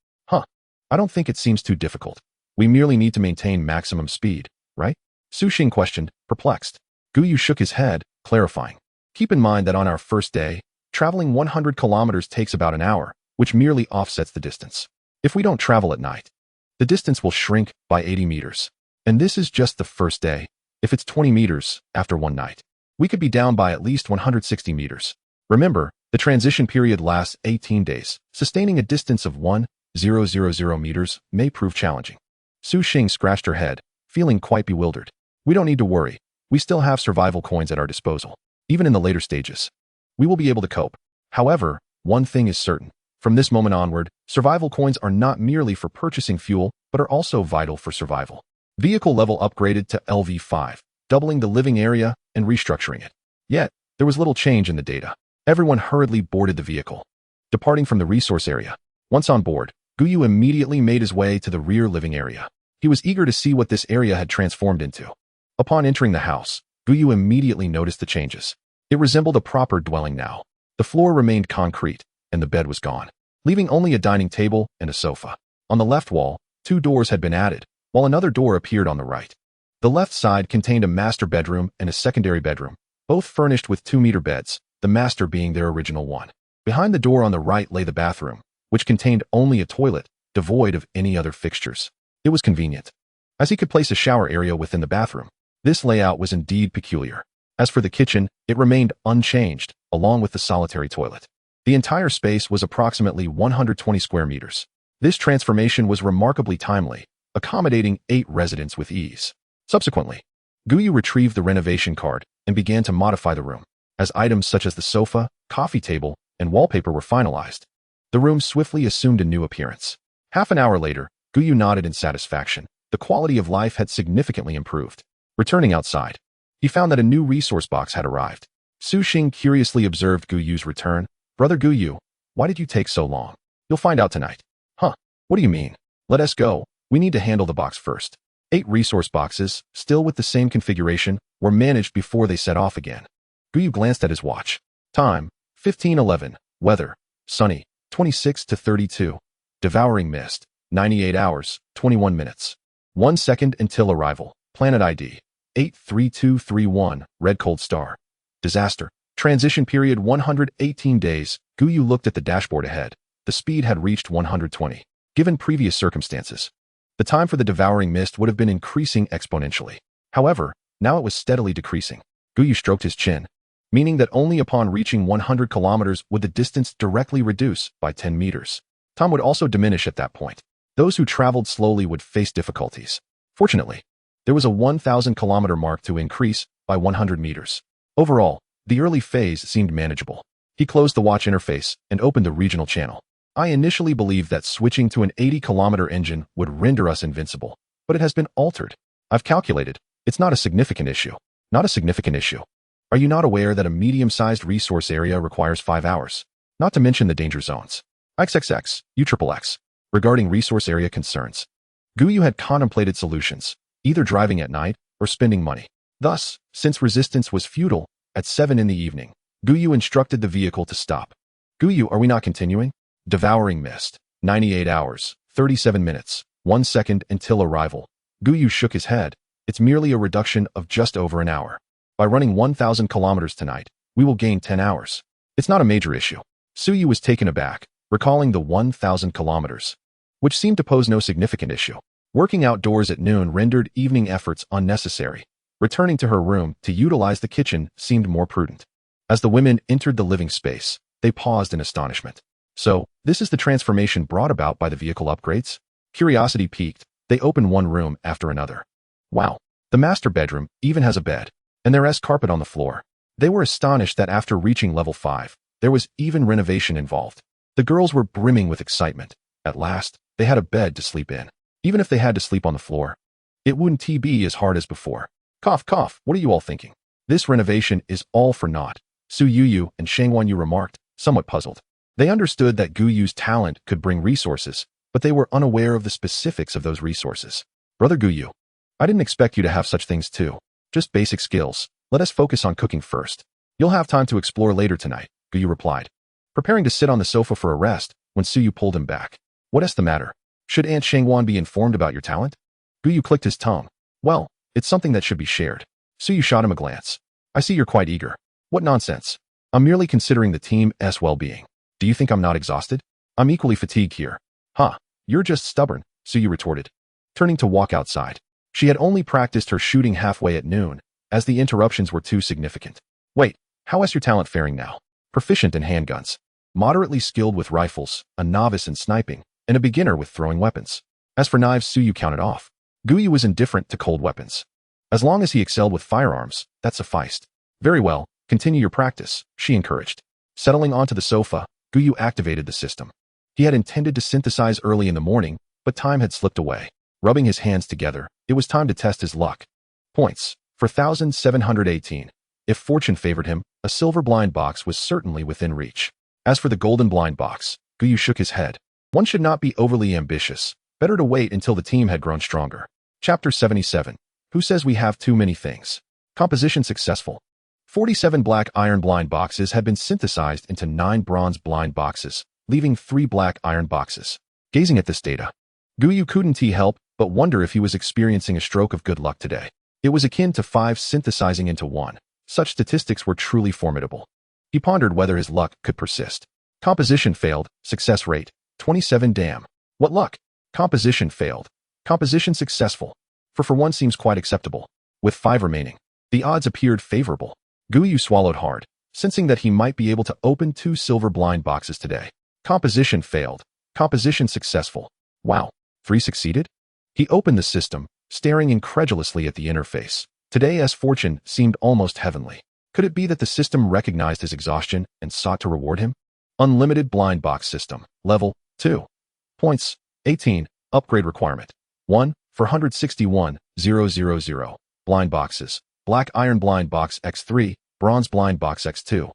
I don't think it seems too difficult. We merely need to maintain maximum speed, right? Su Xing questioned, perplexed. Gu Yu shook his head, clarifying. Keep in mind that on our first day, traveling 100 kilometers takes about an hour, which merely offsets the distance. If we don't travel at night, the distance will shrink by 80 meters. And this is just the first day. If it's 20 meters after one night, we could be down by at least 160 meters. Remember, the transition period lasts 18 days. Sustaining a distance of 1,000 meters may prove challenging. Su Xing scratched her head, feeling quite bewildered. We don't need to worry. We still have survival coins at our disposal. Even in the later stages, we will be able to cope. However, one thing is certain. From this moment onward, survival coins are not merely for purchasing fuel, but are also vital for survival. Vehicle level upgraded to LV5, doubling the living area and restructuring it. Yet, there was little change in the data. Everyone hurriedly boarded the vehicle. Departing from the resource area. Once on board, Gu Yu immediately made his way to the rear living area. He was eager to see what this area had transformed into. Upon entering the house, Gu Yu immediately noticed the changes. It resembled a proper dwelling now. The floor remained concrete, and the bed was gone, leaving only a dining table and a sofa. On the left wall, 2 doors had been added, while another door appeared on the right. The left side contained a master bedroom and a secondary bedroom, both furnished with 2-meter beds, the master being their original one. Behind the door on the right lay the bathroom, which contained only a toilet, devoid of any other fixtures. It was convenient, as he could place a shower area within the bathroom. This layout was indeed peculiar. As for the kitchen, it remained unchanged, along with the solitary toilet. The entire space was approximately 120 square meters. This transformation was remarkably timely, accommodating 8 residents with ease. Subsequently, Gu Yu retrieved the renovation card and began to modify the room. As items such as the sofa, coffee table, and wallpaper were finalized, the room swiftly assumed a new appearance. Half an hour later, Gu Yu nodded in satisfaction. The quality of life had significantly improved. Returning outside, he found that a new resource box had arrived. Su Xing curiously observed Gu Yu's return. "Brother Gu Yu, why did you take so long?" "You'll find out tonight." "Huh? What do you mean?" "Let us go. We need to handle the box first." 8 resource boxes, still with the same configuration, were managed before they set off again. Gu Yu glanced at his watch. Time, 15:11. Weather, sunny, 26 to 32. Devouring mist, 98 hours, 21 minutes. 1 second until arrival. Planet ID, 83231, red cold star. Disaster. Transition period 118 days. Gu Yu looked at the dashboard ahead. The speed had reached 120. Given previous circumstances, the time for the devouring mist would have been increasing exponentially. However, now it was steadily decreasing. Gu Yu stroked his chin, meaning that only upon reaching 100 kilometers would the distance directly reduce by 10 meters. Time would also diminish at that point. Those who traveled slowly would face difficulties. Fortunately, there was a 1,000-kilometer mark to increase by 100 meters. Overall, the early phase seemed manageable. He closed the watch interface and opened the regional channel. "I initially believed that switching to an 80-kilometer engine would render us invincible, but it has been altered. I've calculated. It's not a significant issue." "Not a significant issue. Are you not aware that a medium-sized resource area requires 5 hours? Not to mention the danger zones. XXX, UXXX. Regarding resource area concerns, Gu Yu had contemplated solutions, either driving at night or spending money. Thus, since resistance was futile, at 7 in the evening, Gu Yu instructed the vehicle to stop. "Gu Yu, are we not continuing?" Devouring mist, 98 hours, 37 minutes, 1 second until arrival. Gu Yu shook his head. "It's merely a reduction of just over an hour. By running 1,000 kilometers tonight, we will gain 10 hours. It's not a major issue." Su Yu was taken aback, recalling the 1,000 kilometers, which seemed to pose no significant issue. Working outdoors at noon rendered evening efforts unnecessary. Returning to her room to utilize the kitchen seemed more prudent. As the women entered the living space, they paused in astonishment. "So, this is the transformation brought about by the vehicle upgrades?" Curiosity piqued, they opened one room after another. "Wow, the master bedroom even has a bed, and there is carpet on the floor." They were astonished that after reaching level 5, there was even renovation involved. The girls were brimming with excitement. At last, they had a bed to sleep in. Even if they had to sleep on the floor, it wouldn't be as hard as before. Cough, cough, what are you all thinking? This renovation is all for naught, Su Yu and Shangwan Yu remarked, somewhat puzzled. They understood that Gu Yu's talent could bring resources, but they were unaware of the specifics of those resources. "Brother Gu Yu, I didn't expect you to have such things too. Just basic skills. Let us focus on cooking first. You'll have time to explore later tonight," Gu Yu replied, preparing to sit on the sofa for a rest when Su Yu pulled him back. "What is the matter? Should Aunt Shangwan be informed about your talent?" Gu Yu clicked his tongue. "Well, it's something that should be shared." Su Yu shot him a glance. "I see you're quite eager. What nonsense. I'm merely considering the team's well-being. Do you think I'm not exhausted? I'm equally fatigued here." "Huh, you're just stubborn," Su Yu retorted, turning to walk outside. She had only practiced her shooting halfway at noon, as the interruptions were too significant. "Wait, how is your talent faring now?" "Proficient in handguns. Moderately skilled with rifles, a novice in sniping, and a beginner with throwing weapons." As for knives, Su Yu counted off. Gu Yu was indifferent to cold weapons. As long as he excelled with firearms, that sufficed. "Very well, continue your practice," she encouraged. Settling onto the sofa, Gu Yu activated the system. He had intended to synthesize early in the morning, but time had slipped away. Rubbing his hands together, it was time to test his luck. Points, 4,718. If fortune favored him, a silver blind box was certainly within reach. As for the golden blind box, Gu Yu shook his head. One should not be overly ambitious. Better to wait until the team had grown stronger. Chapter 77. Who says we have too many things? Composition successful. 47 black iron blind boxes had been synthesized into 9 bronze blind boxes, leaving 3 black iron boxes. Gazing at this data, Gu Yu couldn't help but wonder if he was experiencing a stroke of good luck today. It was akin to 5 synthesizing into 1. Such statistics were truly formidable. He pondered whether his luck could persist. Composition failed, success rate, 27. Damn. What luck? Composition failed. Composition successful. For 1 seems quite acceptable. With 5 remaining, the odds appeared favorable. Gu Yu swallowed hard, sensing that he might be able to open 2 silver blind boxes today. Composition failed. Composition successful. Wow, 3 succeeded? He opened the system, staring incredulously at the interface. Today's fortune seemed almost heavenly. Could it be that the system recognized his exhaustion and sought to reward him? Unlimited blind box system. Level 2. Points 18. Upgrade requirement 1 for 161,000. Blind boxes. Black iron blind box X3, bronze blind box X2.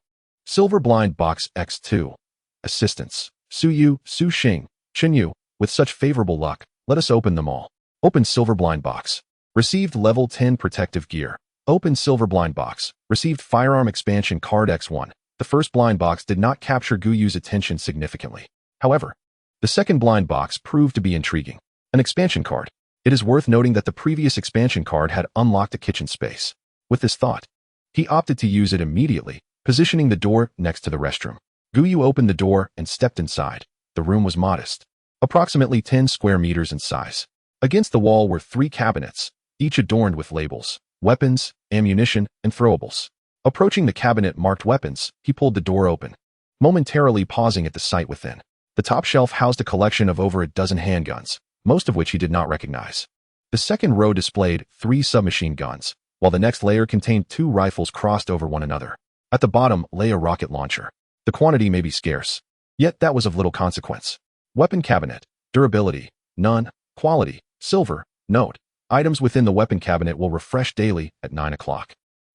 Silver blind box X2. Assistants. Su Yu, Su Xing, Chen Yu. With such favorable luck, let us open them all. Open silver blind box. Received level 10 protective gear. Open silver blind box. Received firearm expansion card X1. The first blind box did not capture Gu Yu's attention significantly. However, the second blind box proved to be intriguing. An expansion card. It is worth noting that the previous expansion card had unlocked a kitchen space. With this thought, he opted to use it immediately, positioning the door next to the restroom. Gu Yu opened the door and stepped inside. The room was modest, approximately 10 square meters in size. Against the wall were 3 cabinets, each adorned with labels, weapons, ammunition, and throwables. Approaching the cabinet marked weapons, he pulled the door open, momentarily pausing at the sight within. The top shelf housed a collection of over a dozen handguns, most of which he did not recognize. The second row displayed 3 submachine guns, while the next layer contained 2 rifles crossed over one another. At the bottom lay a rocket launcher. The quantity may be scarce, yet that was of little consequence. Weapon cabinet. Durability, none. Quality, silver. Note, items within the weapon cabinet will refresh daily at 9 o'clock.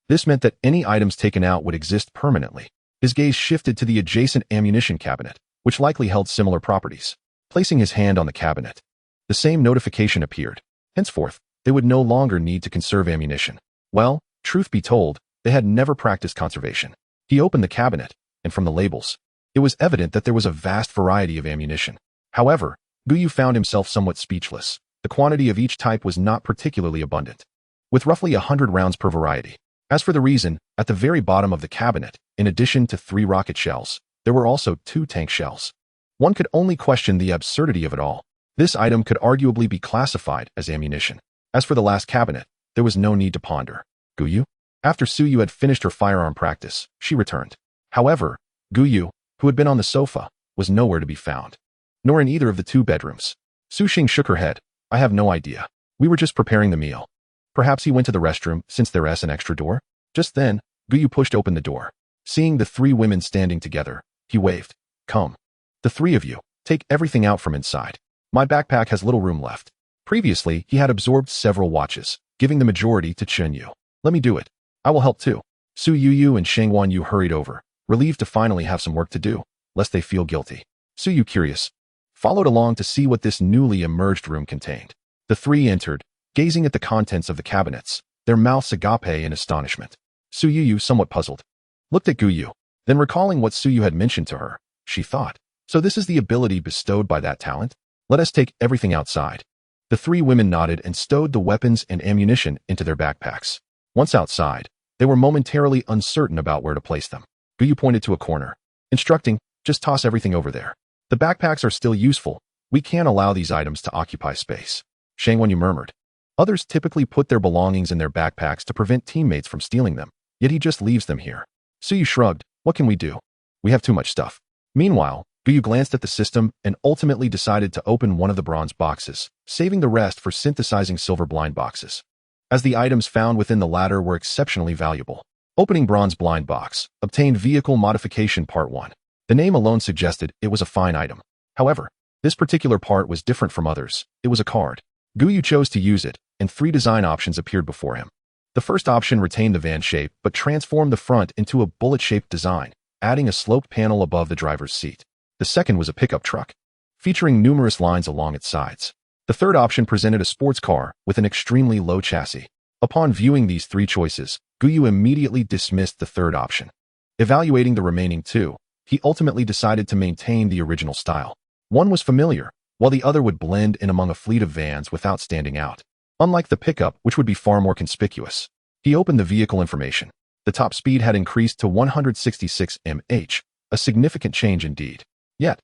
This meant that any items taken out would exist permanently. His gaze shifted to the adjacent ammunition cabinet, which likely held similar properties. Placing his hand on the cabinet, the same notification appeared. Henceforth, they would no longer need to conserve ammunition. Well, truth be told, they had never practiced conservation. He opened the cabinet, and from the labels, it was evident that there was a vast variety of ammunition. However, Gu Yu found himself somewhat speechless. The quantity of each type was not particularly abundant, with roughly 100 rounds per variety. As for the reason, at the very bottom of the cabinet, in addition to 3 rocket shells, there were also 2 tank shells. One could only question the absurdity of it all. This item could arguably be classified as ammunition. As for the last cabinet, there was no need to ponder. Gu Yu? After Su Yu had finished her firearm practice, she returned. However, Gu Yu, who had been on the sofa, was nowhere to be found, nor in either of the 2 bedrooms. Su Xing shook her head. I have no idea. We were just preparing the meal. Perhaps he went to the restroom, since there's an extra door. Just then, Gu Yu pushed open the door. Seeing the 3 women standing together, he waved. Come. The 3 of you, take everything out from inside. My backpack has little room left. Previously, he had absorbed several watches, giving the majority to Chen Yu. Let me do it. I will help too. Su Yu and Shang Wan Yu hurried over, relieved to finally have some work to do, lest they feel guilty. Su Yu, curious, followed along to see what this newly emerged room contained. The 3 entered, gazing at the contents of the cabinets, their mouths agape in astonishment. Su Yu, somewhat puzzled, looked at Gu Yu. Then recalling what Su Yu had mentioned to her, she thought, so this is the ability bestowed by that talent? Let us take everything outside. The 3 women nodded and stowed the weapons and ammunition into their backpacks. Once outside, they were momentarily uncertain about where to place them. Gu Yu pointed to a corner, instructing, just toss everything over there. The backpacks are still useful. We can't allow these items to occupy space. Shang Wan Yu murmured. Others typically put their belongings in their backpacks to prevent teammates from stealing them, yet he just leaves them here. Su Yu shrugged. What can we do? We have too much stuff. Meanwhile, Gu Yu glanced at the system and ultimately decided to open one of the bronze boxes, saving the rest for synthesizing silver blind boxes, as the items found within the latter were exceptionally valuable. Opening bronze blind box, obtained vehicle modification part 1. The name alone suggested it was a fine item. However, this particular part was different from others. It was a card. Gu Yu chose to use it, and 3 design options appeared before him. The first option retained the van shape but transformed the front into a bullet-shaped design, adding a sloped panel above the driver's seat. The second was a pickup truck, featuring numerous lines along its sides. The third option presented a sports car with an extremely low chassis. Upon viewing these 3 choices, Gu Yu immediately dismissed the third option. Evaluating the remaining 2, he ultimately decided to maintain the original style. One was familiar, while the other would blend in among a fleet of vans without standing out. Unlike the pickup, which would be far more conspicuous. He opened the vehicle information. The top speed had increased to 166 mph, a significant change indeed. Yet,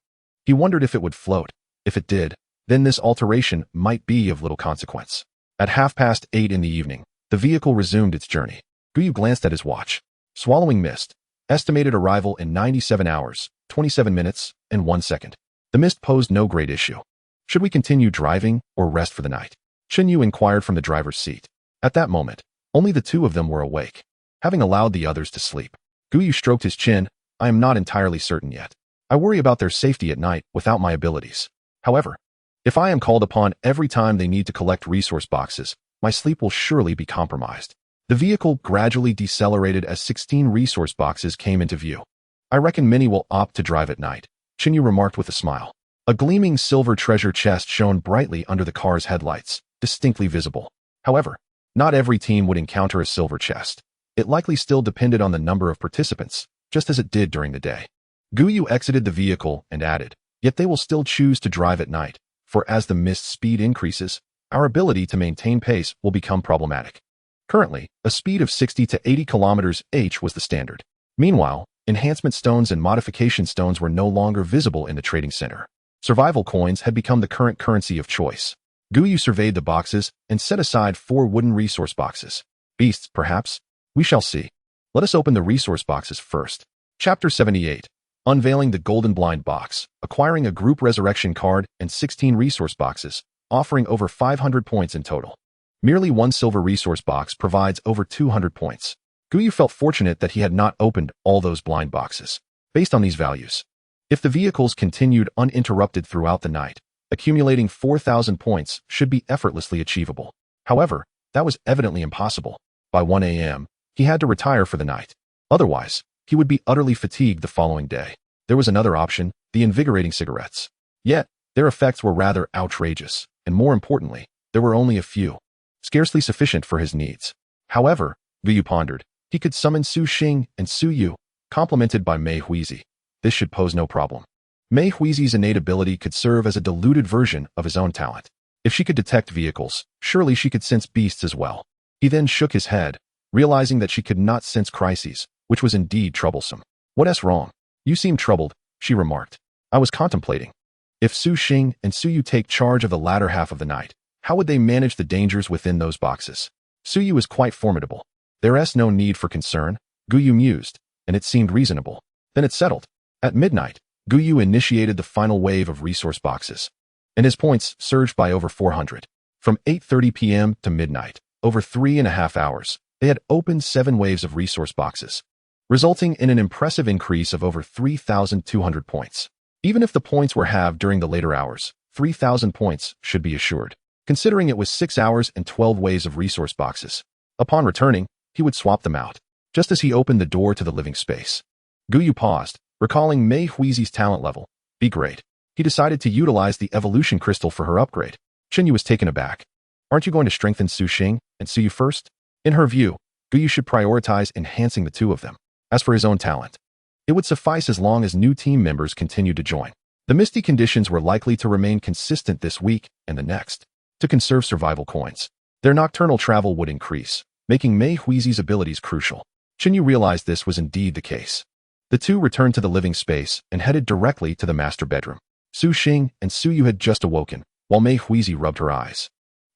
he wondered if it would float. If it did, then this alteration might be of little consequence. At 8:30 in the evening, the vehicle resumed its journey. Gu Yu glanced at his watch. Swallowing mist. Estimated arrival in 97 hours, 27 minutes, and 1 second. The mist posed no great issue. Should we continue driving or rest for the night? Chen Yu inquired from the driver's seat. At that moment, only the two of them were awake, having allowed the others to sleep. Gu Yu stroked his chin. I am not entirely certain yet. I worry about their safety at night without my abilities. However, if I am called upon every time they need to collect resource boxes, my sleep will surely be compromised. The vehicle gradually decelerated as 16 resource boxes came into view. I reckon many will opt to drive at night, Chen Yu remarked with a smile. A gleaming silver treasure chest shone brightly under the car's headlights, distinctly visible. However, not every team would encounter a silver chest. It likely still depended on the number of participants, just as it did during the day. Gu Yu exited the vehicle and added, yet they will still choose to drive at night, for as the mist speed increases, our ability to maintain pace will become problematic. Currently, a speed of 60 to 80 km/h was the standard. Meanwhile, enhancement stones and modification stones were no longer visible in the trading center. Survival coins had become the current currency of choice. Gu Yu surveyed the boxes and set aside 4 wooden resource boxes. Beasts, perhaps? We shall see. Let us open the resource boxes first. Chapter 78. Unveiling the Golden Blind Box, acquiring a group resurrection card and 16 resource boxes, offering over 500 points in total. Merely one silver resource box provides over 200 points. Gu Yu felt fortunate that he had not opened all those blind boxes. Based on these values, if the vehicles continued uninterrupted throughout the night, accumulating 4,000 points should be effortlessly achievable. However, that was evidently impossible. By 1 a.m., he had to retire for the night. Otherwise, he would be utterly fatigued the following day. There was another option, the invigorating cigarettes. Yet, their effects were rather outrageous, and more importantly, there were only a few, scarcely sufficient for his needs. However, Gu Yu pondered, he could summon Su Xing and Su Yu, complemented by Mei Huizi. This should pose no problem. Mei Huizi's innate ability could serve as a diluted version of his own talent. If she could detect vehicles, surely she could sense beasts as well. He then shook his head, realizing that she could not sense crises, which was indeed troublesome. What's wrong? You seem troubled, she remarked. I was contemplating. If Su Xing and Su Yu take charge of the latter half of the night, how would they manage the dangers within those boxes? Su Yu is quite formidable. There's no need for concern, Gu Yu mused, and it seemed reasonable. Then it settled. At midnight, Gu Yu initiated the final wave of resource boxes, and his points surged by over 400. From 8:30 p.m. to midnight, over 3.5 hours, they had opened 7 waves of resource boxes, resulting in an impressive increase of over 3,200 points. Even if the points were halved during the later hours, 3,000 points should be assured, considering it was 6 hours and 12 waves of resource boxes. Upon returning, he would swap them out. Just as he opened the door to the living space, Gu Yu paused, recalling Mei Huizi's talent level. Be great. He decided to utilize the evolution crystal for her upgrade. Chen Yu was taken aback. Aren't you going to strengthen Su Xing and Su Yu first? In her view, Gu Yu should prioritize enhancing the two of them. As for his own talent, it would suffice as long as new team members continued to join. The misty conditions were likely to remain consistent this week and the next. To conserve survival coins, their nocturnal travel would increase, making Mei Huizi's abilities crucial. Chen Yu realized this was indeed the case. The two returned to the living space and headed directly to the master bedroom. Su Xing and Su Yu had just awoken, while Mei Huizi rubbed her eyes.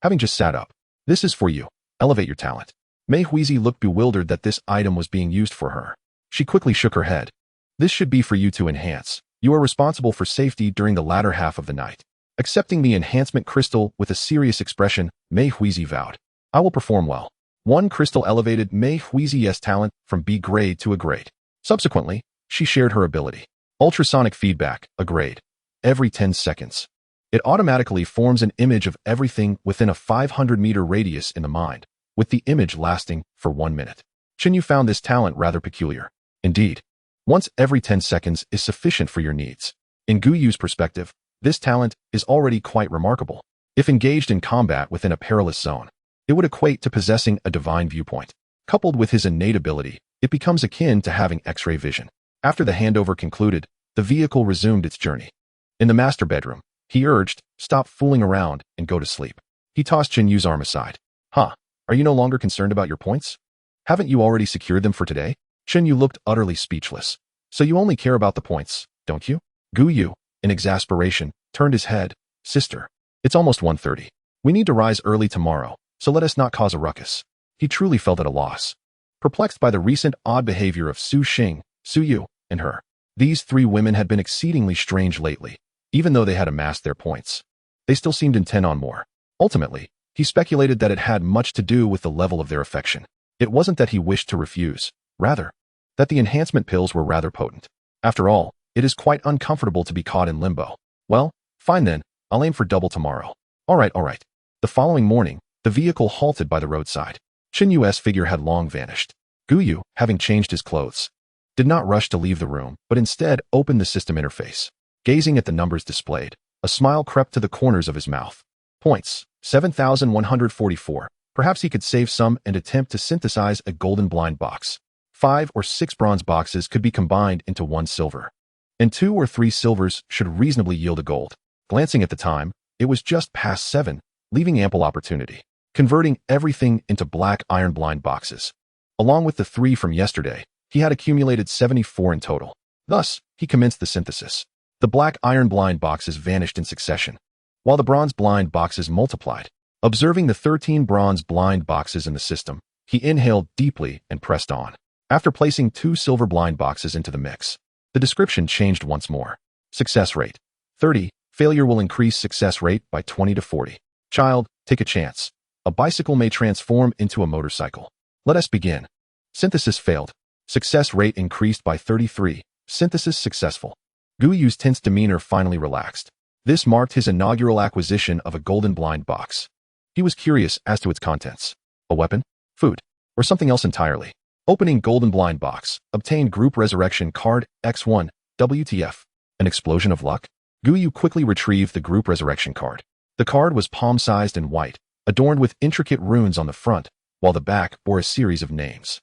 Having just sat up, this is for you. Elevate your talent. Mei Huizi looked bewildered that this item was being used for her. She quickly shook her head. This should be for you to enhance. You are responsible for safety during the latter half of the night. Accepting the enhancement crystal with a serious expression, Mei Huizi vowed, I will perform well. One crystal elevated Mei Huizi's talent from B grade to a grade. Subsequently, she shared her ability. Ultrasonic feedback, a grade. Every 10 seconds. It automatically forms an image of everything within a 500-meter radius in the mind, with the image lasting for 1 minute. Chen Yu found this talent rather peculiar. Indeed, once every 10 seconds is sufficient for your needs. In Gu Yu's perspective, this talent is already quite remarkable. If engaged in combat within a perilous zone, it would equate to possessing a divine viewpoint. Coupled with his innate ability, it becomes akin to having X-ray vision. After the handover concluded, the vehicle resumed its journey. In the master bedroom, he urged, stop fooling around and go to sleep. He tossed Chen Yu's arm aside. Huh, are you no longer concerned about your points? Haven't you already secured them for today? Chen Yu looked utterly speechless. So you only care about the points, don't you? Gu Yu, in exasperation, turned his head. Sister, it's almost 1:30. We need to rise early tomorrow, so let us not cause a ruckus. He truly felt at a loss. perplexed by the recent odd behavior of Su Xing, Su Yu, and her. These three women had been exceedingly strange lately. Even though they had amassed their points, they still seemed intent on more. Ultimately, he speculated that it had much to do with the level of their affection. It wasn't that he wished to refuse, rather, that the enhancement pills were rather potent. After all, it is quite uncomfortable to be caught in limbo. Well, fine then, I'll aim for double tomorrow. All right. The following morning, the vehicle halted by the roadside. Chen Yu's figure had long vanished. Gu Yu, having changed his clothes, did not rush to leave the room, but instead opened the system interface. Gazing at the numbers displayed, a smile crept to the corners of his mouth. Points, 7,144. Perhaps he could save some and attempt to synthesize a golden blind box. 5 or 6 bronze boxes could be combined into 1 silver. And 2 or 3 silvers should reasonably yield a gold. Glancing at the time, it was just past 7, leaving ample opportunity. Converting everything into black iron blind boxes. Along with the 3 from yesterday, he had accumulated 74 in total. Thus, he commenced the synthesis. The black iron blind boxes vanished in succession, while the bronze blind boxes multiplied. Observing the 13 bronze blind boxes in the system, he inhaled deeply and pressed on. After placing 2 silver blind boxes into the mix, the description changed once more. Success rate, 30. Failure will increase success rate by 20 to 40. Child, take a chance. A bicycle may transform into a motorcycle. Let us begin. Synthesis failed. Success rate increased by 33. Synthesis successful. Gu Yu's tense demeanor finally relaxed. This marked his inaugural acquisition of a golden blind box. He was curious as to its contents. A weapon? Food? Or something else entirely? Opening golden blind box. Obtained group resurrection card, X1, WTF. An explosion of luck? Gu Yu quickly retrieved the group resurrection card. The card was palm-sized and white, adorned with intricate runes on the front, while the back bore a series of names.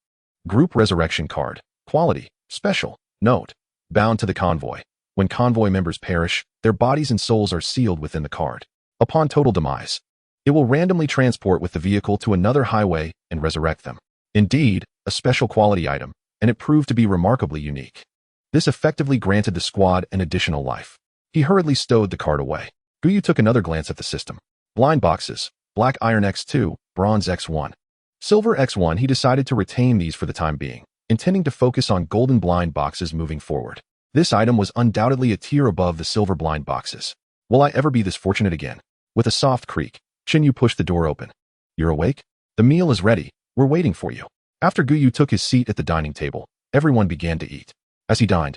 Group resurrection card. Quality. Special. Note. Bound to the convoy. When convoy members perish, their bodies and souls are sealed within the card. Upon total demise, it will randomly transport with the vehicle to another highway and resurrect them. Indeed, a special quality item, and it proved to be remarkably unique. This effectively granted the squad an additional life. He hurriedly stowed the card away. Gu Yu took another glance at the system. Blind boxes. Black iron X2, bronze X1. Silver X1. He decided to retain these for the time being, intending to focus on golden blind boxes moving forward. This item was undoubtedly a tier above the silver blind boxes. Will I ever be this fortunate again? With a soft creak, Chen Yu pushed the door open. You're awake? The meal is ready. We're waiting for you. After Gu Yu took his seat at the dining table, everyone began to eat. As he dined,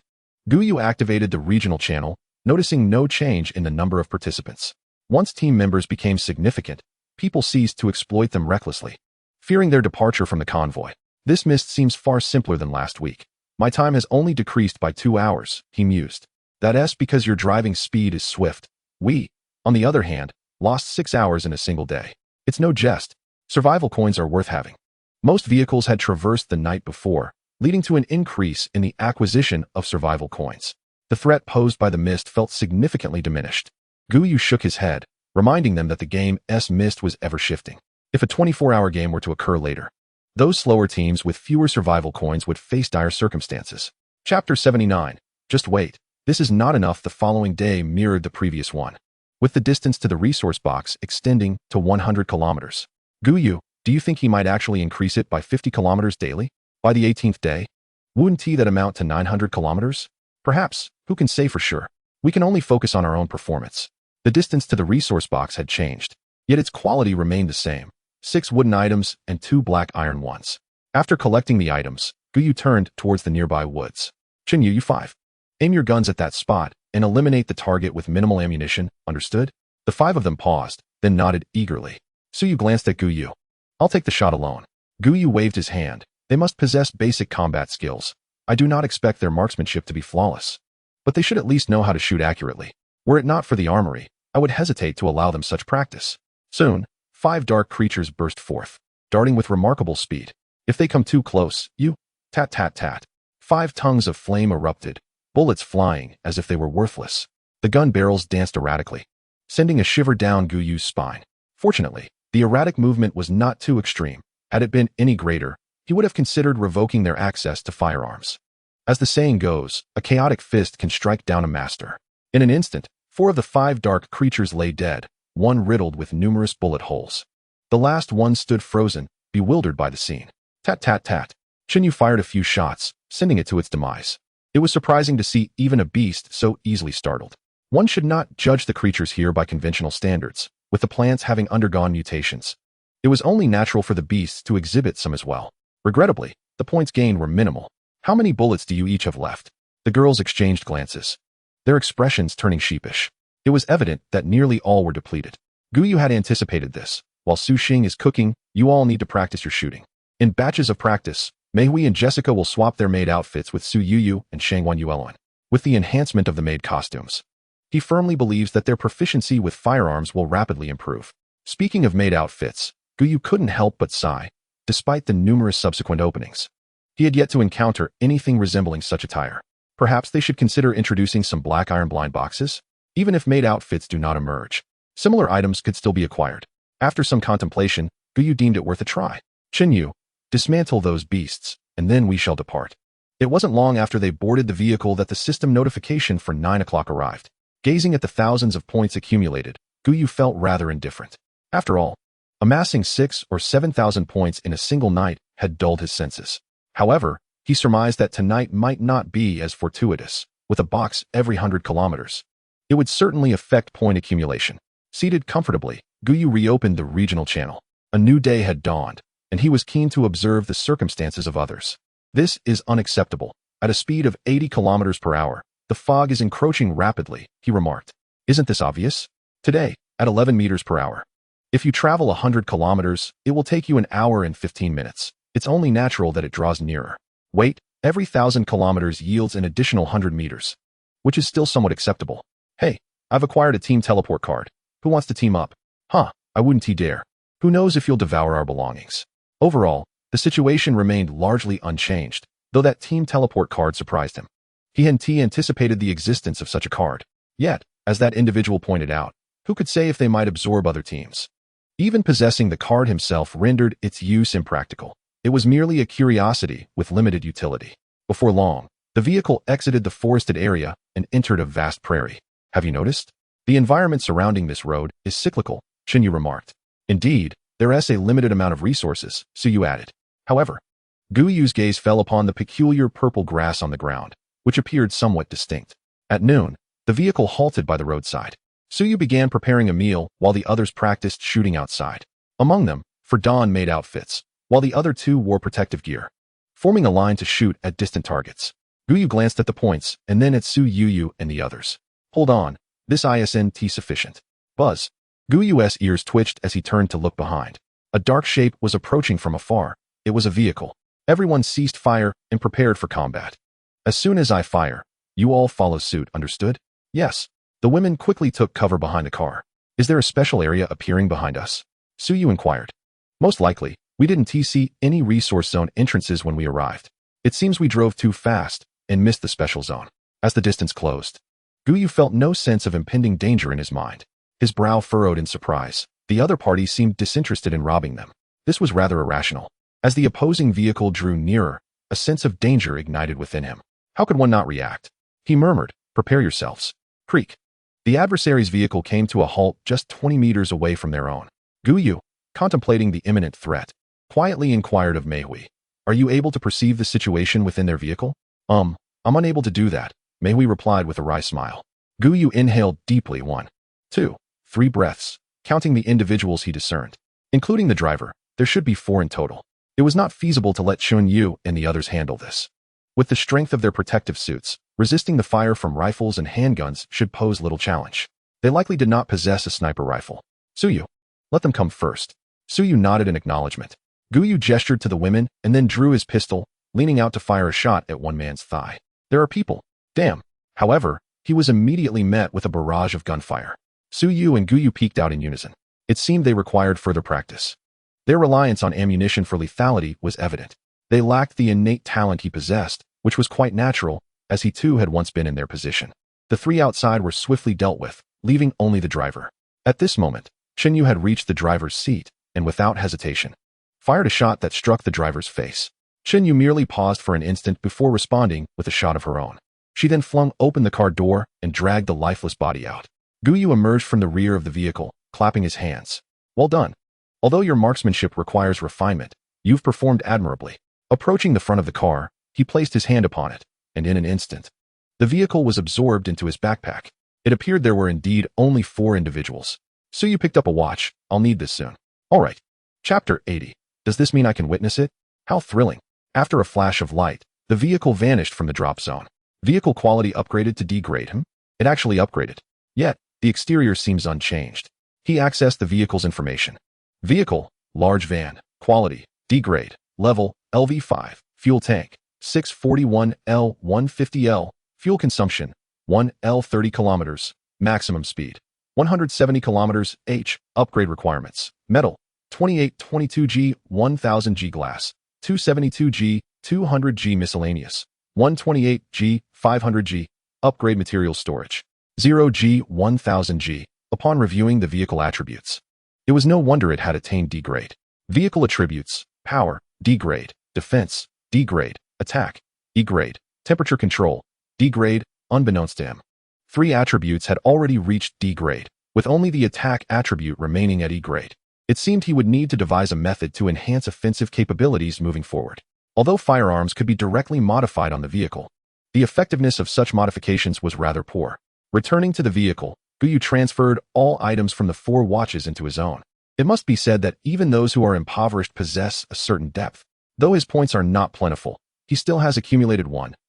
Gu Yu activated the regional channel, noticing no change in the number of participants. Once team members became significant, people ceased to exploit them recklessly, fearing their departure from the convoy. This mist seems far simpler than last week. My time has only decreased by 2 hours, he mused. That's because your driving speed is swift. We, on the other hand, lost 6 hours in a single day. It's no jest. Survival coins are worth having. Most vehicles had traversed the night before, leading to an increase in the acquisition of survival coins. The threat posed by the mist felt significantly diminished. Gu Yu shook his head, reminding them that the game's mist was ever shifting. If a 24-hour game were to occur later, those slower teams with fewer survival coins would face dire circumstances. Chapter 79. Just wait. This is not enough. The following day mirrored the previous one, with the distance to the resource box extending to 100 kilometers. Gu Yu, do you think he might actually increase it by 50 kilometers daily? By the 18th day? Wouldn't that amount to 900 kilometers? Perhaps. Who can say for sure? We can only focus on our own performance. The distance to the resource box had changed, yet its quality remained the same. 6 wooden items and 2 black iron ones. After collecting the items, Gu Yu turned towards the nearby woods. Chen Yu 5. Aim your guns at that spot and eliminate the target with minimal ammunition, understood? The 5 of them paused, then nodded eagerly. Su Yu glanced at Gu Yu. I'll take the shot alone. Gu Yu waved his hand. They must possess basic combat skills. I do not expect their marksmanship to be flawless, but they should at least know how to shoot accurately. Were it not for the armory, I would hesitate to allow them such practice. Soon, 5 dark creatures burst forth, darting with remarkable speed. If they come too close, you... Tat tat tat. 5 tongues of flame erupted, bullets flying as if they were worthless. The gun barrels danced erratically, sending a shiver down Gu Yu's spine. Fortunately, the erratic movement was not too extreme. Had it been any greater, he would have considered revoking their access to firearms. As the saying goes, a chaotic fist can strike down a master. In an instant, 4 of the 5 dark creatures lay dead, one riddled with numerous bullet holes. The last one stood frozen, bewildered by the scene. Tat tat tat. Yu fired a few shots, sending it to its demise. It was surprising to see even a beast so easily startled. One should not judge the creatures here by conventional standards, with the plants having undergone mutations. It was only natural for the beasts to exhibit some as well. Regrettably, the points gained were minimal. How many bullets do you each have left? The girls exchanged glances, their expressions turning sheepish. It was evident that nearly all were depleted. Gu Yu had anticipated this. While Su Xing is cooking, you all need to practice your shooting. In batches of practice, Meihui and Jessica will swap their maid outfits with Su Yu and Shangwan Yuelon, with the enhancement of the maid costumes. He firmly believes that their proficiency with firearms will rapidly improve. Speaking of maid outfits, Gu Yu couldn't help but sigh, despite the numerous subsequent openings. He had yet to encounter anything resembling such attire. Perhaps they should consider introducing some black iron blind boxes? Even if maid outfits do not emerge, similar items could still be acquired. After some contemplation, Gu Yu deemed it worth a try. Yu, dismantle those beasts, and then we shall depart. It wasn't long after they boarded the vehicle that the system notification for 9 o'clock arrived. Gazing at the thousands of points accumulated, Gu Yu felt rather indifferent. After all, amassing 6,000 or 7,000 points in a single night had dulled his senses. However, he surmised that tonight might not be as fortuitous, with a box every 100 kilometers. It would certainly affect point accumulation. Seated comfortably, Gu Yu reopened the regional channel. A new day had dawned, and he was keen to observe the circumstances of others. This is unacceptable. At a speed of 80 kilometers per hour, the fog is encroaching rapidly, he remarked. Isn't this obvious? Today, at 11 meters per hour. If you travel 100 kilometers, it will take you an hour and 15 minutes. It's only natural that it draws nearer. Wait, every 1,000 kilometers yields an additional 100 meters, which is still somewhat acceptable. Hey, I've acquired a team teleport card. Who wants to team up? Huh, I wouldn't dare. Who knows if you'll devour our belongings. Overall, the situation remained largely unchanged, though that team teleport card surprised him. He hadn't anticipated the existence of such a card. Yet, as that individual pointed out, who could say if they might absorb other teams? Even possessing the card himself rendered its use impractical. It was merely a curiosity with limited utility. Before long, the vehicle exited the forested area and entered a vast prairie. Have you noticed? The environment surrounding this road is cyclical, Yu remarked. Indeed, there is a limited amount of resources, Su added. However, Gu Yu's gaze fell upon the peculiar purple grass on the ground, which appeared somewhat distinct. At noon, the vehicle halted by the roadside. Su began preparing a meal while the others practiced shooting outside. Among them, Dawn made outfits, while the other two wore protective gear, forming a line to shoot at distant targets. Gu Yu glanced at the points and then at Su Yu and the others. Hold on, this isn't sufficient. Buzz. Gu Yu's ears twitched as he turned to look behind. A dark shape was approaching from afar. It was a vehicle. Everyone ceased fire and prepared for combat. As soon as I fire, you all follow suit, understood? Yes. The women quickly took cover behind a car. Is there a special area appearing behind us? Su inquired. Most likely, we didn't see any resource zone entrances when we arrived. It seems we drove too fast and missed the special zone. As the distance closed, Gu Yu felt no sense of impending danger in his mind. His brow furrowed in surprise. The other party seemed disinterested in robbing them. This was rather irrational. As the opposing vehicle drew nearer, a sense of danger ignited within him. How could one not react? He murmured, prepare yourselves. Creak. The adversary's vehicle came to a halt just 20 meters away from their own. Gu Yu, contemplating the imminent threat, quietly inquired of Meihui. Are you able to perceive the situation within their vehicle? I'm unable to do that, Meihui replied with a wry smile. Gu Yu inhaled deeply 1, 2, 3 breaths, counting the individuals he discerned. Including the driver, there should be 4 in total. It was not feasible to let Yu and the others handle this. With the strength of their protective suits, resisting the fire from rifles and handguns should pose little challenge. They likely did not possess a sniper rifle. Su, let them come first. Su nodded in acknowledgement. Gu Yu gestured to the women and then drew his pistol, leaning out to fire a shot at one man's thigh. There are people. Damn. However, he was immediately met with a barrage of gunfire. Su and Gu Yu peeked out in unison. It seemed they required further practice. Their reliance on ammunition for lethality was evident. They lacked the innate talent he possessed, which was quite natural, as he too had once been in their position. The 3 outside were swiftly dealt with, leaving only the driver. At this moment, Yu had reached the driver's seat, and without hesitation, fired a shot that struck the driver's face. Yu merely paused for an instant before responding with a shot of her own. She then flung open the car door and dragged the lifeless body out. Gu Yu emerged from the rear of the vehicle, clapping his hands. Well done. Although your marksmanship requires refinement, you've performed admirably. Approaching the front of the car, he placed his hand upon it, and in an instant, the vehicle was absorbed into his backpack. It appeared there were indeed only 4 individuals. So you picked up a watch. I'll need this soon. All right. Chapter 80. Does this mean I can witness it? How thrilling. After a flash of light, the vehicle vanished from the drop zone. Vehicle quality upgraded to degrade him? It actually upgraded. Yet, the exterior seems unchanged. He accessed the vehicle's information. Vehicle, large van, quality, degrade, level, LV5, fuel tank, 641L 150L, fuel consumption, 1L 30 kilometers, maximum speed, 170 kilometers h, upgrade requirements, metal, 2822G, 1000G glass, 272G, 200G miscellaneous, 128G, 500G, upgrade material storage, 0G, 1000G. Upon reviewing the vehicle attributes, it was no wonder it had attained degrade. Vehicle attributes: power, degrade, defense, degrade, attack, degrade, temperature control, degrade, unbeknownst to him. 3 attributes had already reached degrade, with only the attack attribute remaining at E-grade. It seemed he would need to devise a method to enhance offensive capabilities moving forward. Although firearms could be directly modified on the vehicle, the effectiveness of such modifications was rather poor. Returning to the vehicle, Gu Yu transferred all items from the 4 watches into his own. It must be said that even those who are impoverished possess a certain depth. Though his points are not plentiful, he still has accumulated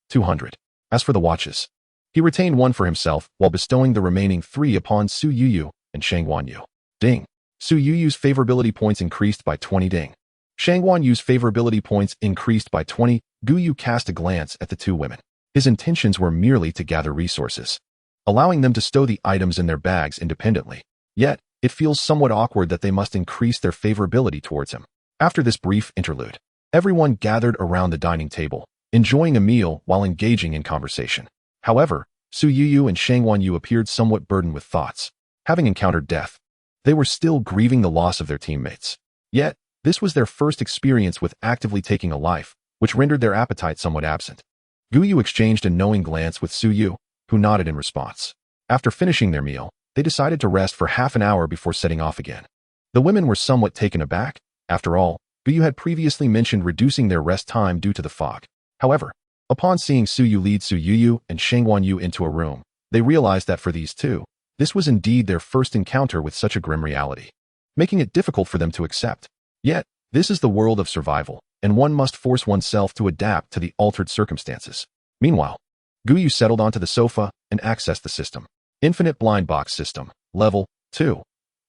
200. As for the watches, he retained 1 for himself while bestowing the remaining 3 upon Su Yu and Shangguan Yu. Ding. Su Yu's favorability points increased by 20 ding. Shangguan Yu's favorability points increased by 20. Gu Yu cast a glance at the 2 women. His intentions were merely to gather resources, allowing them to stow the items in their bags independently. Yet, it feels somewhat awkward that they must increase their favorability towards him. After this brief interlude, everyone gathered around the dining table, enjoying a meal while engaging in conversation. However, Su Yu and Shangguan Yu appeared somewhat burdened with thoughts. Having encountered death, they were still grieving the loss of their teammates. Yet, this was their first experience with actively taking a life, which rendered their appetite somewhat absent. Gu Yu exchanged a knowing glance with Su Yu, who nodded in response. After finishing their meal, they decided to rest for half an hour before setting off again. The women were somewhat taken aback. After all, Gu Yu had previously mentioned reducing their rest time due to the fog. However, upon seeing Su Yu lead Su Yu and Shangguan Yu into a room, they realized that for these 2, this was indeed their first encounter with such a grim reality, making it difficult for them to accept. Yet, this is the world of survival, and one must force oneself to adapt to the altered circumstances. Meanwhile, Gu Yu settled onto the sofa and accessed the system. Infinite blind box system. Level 2.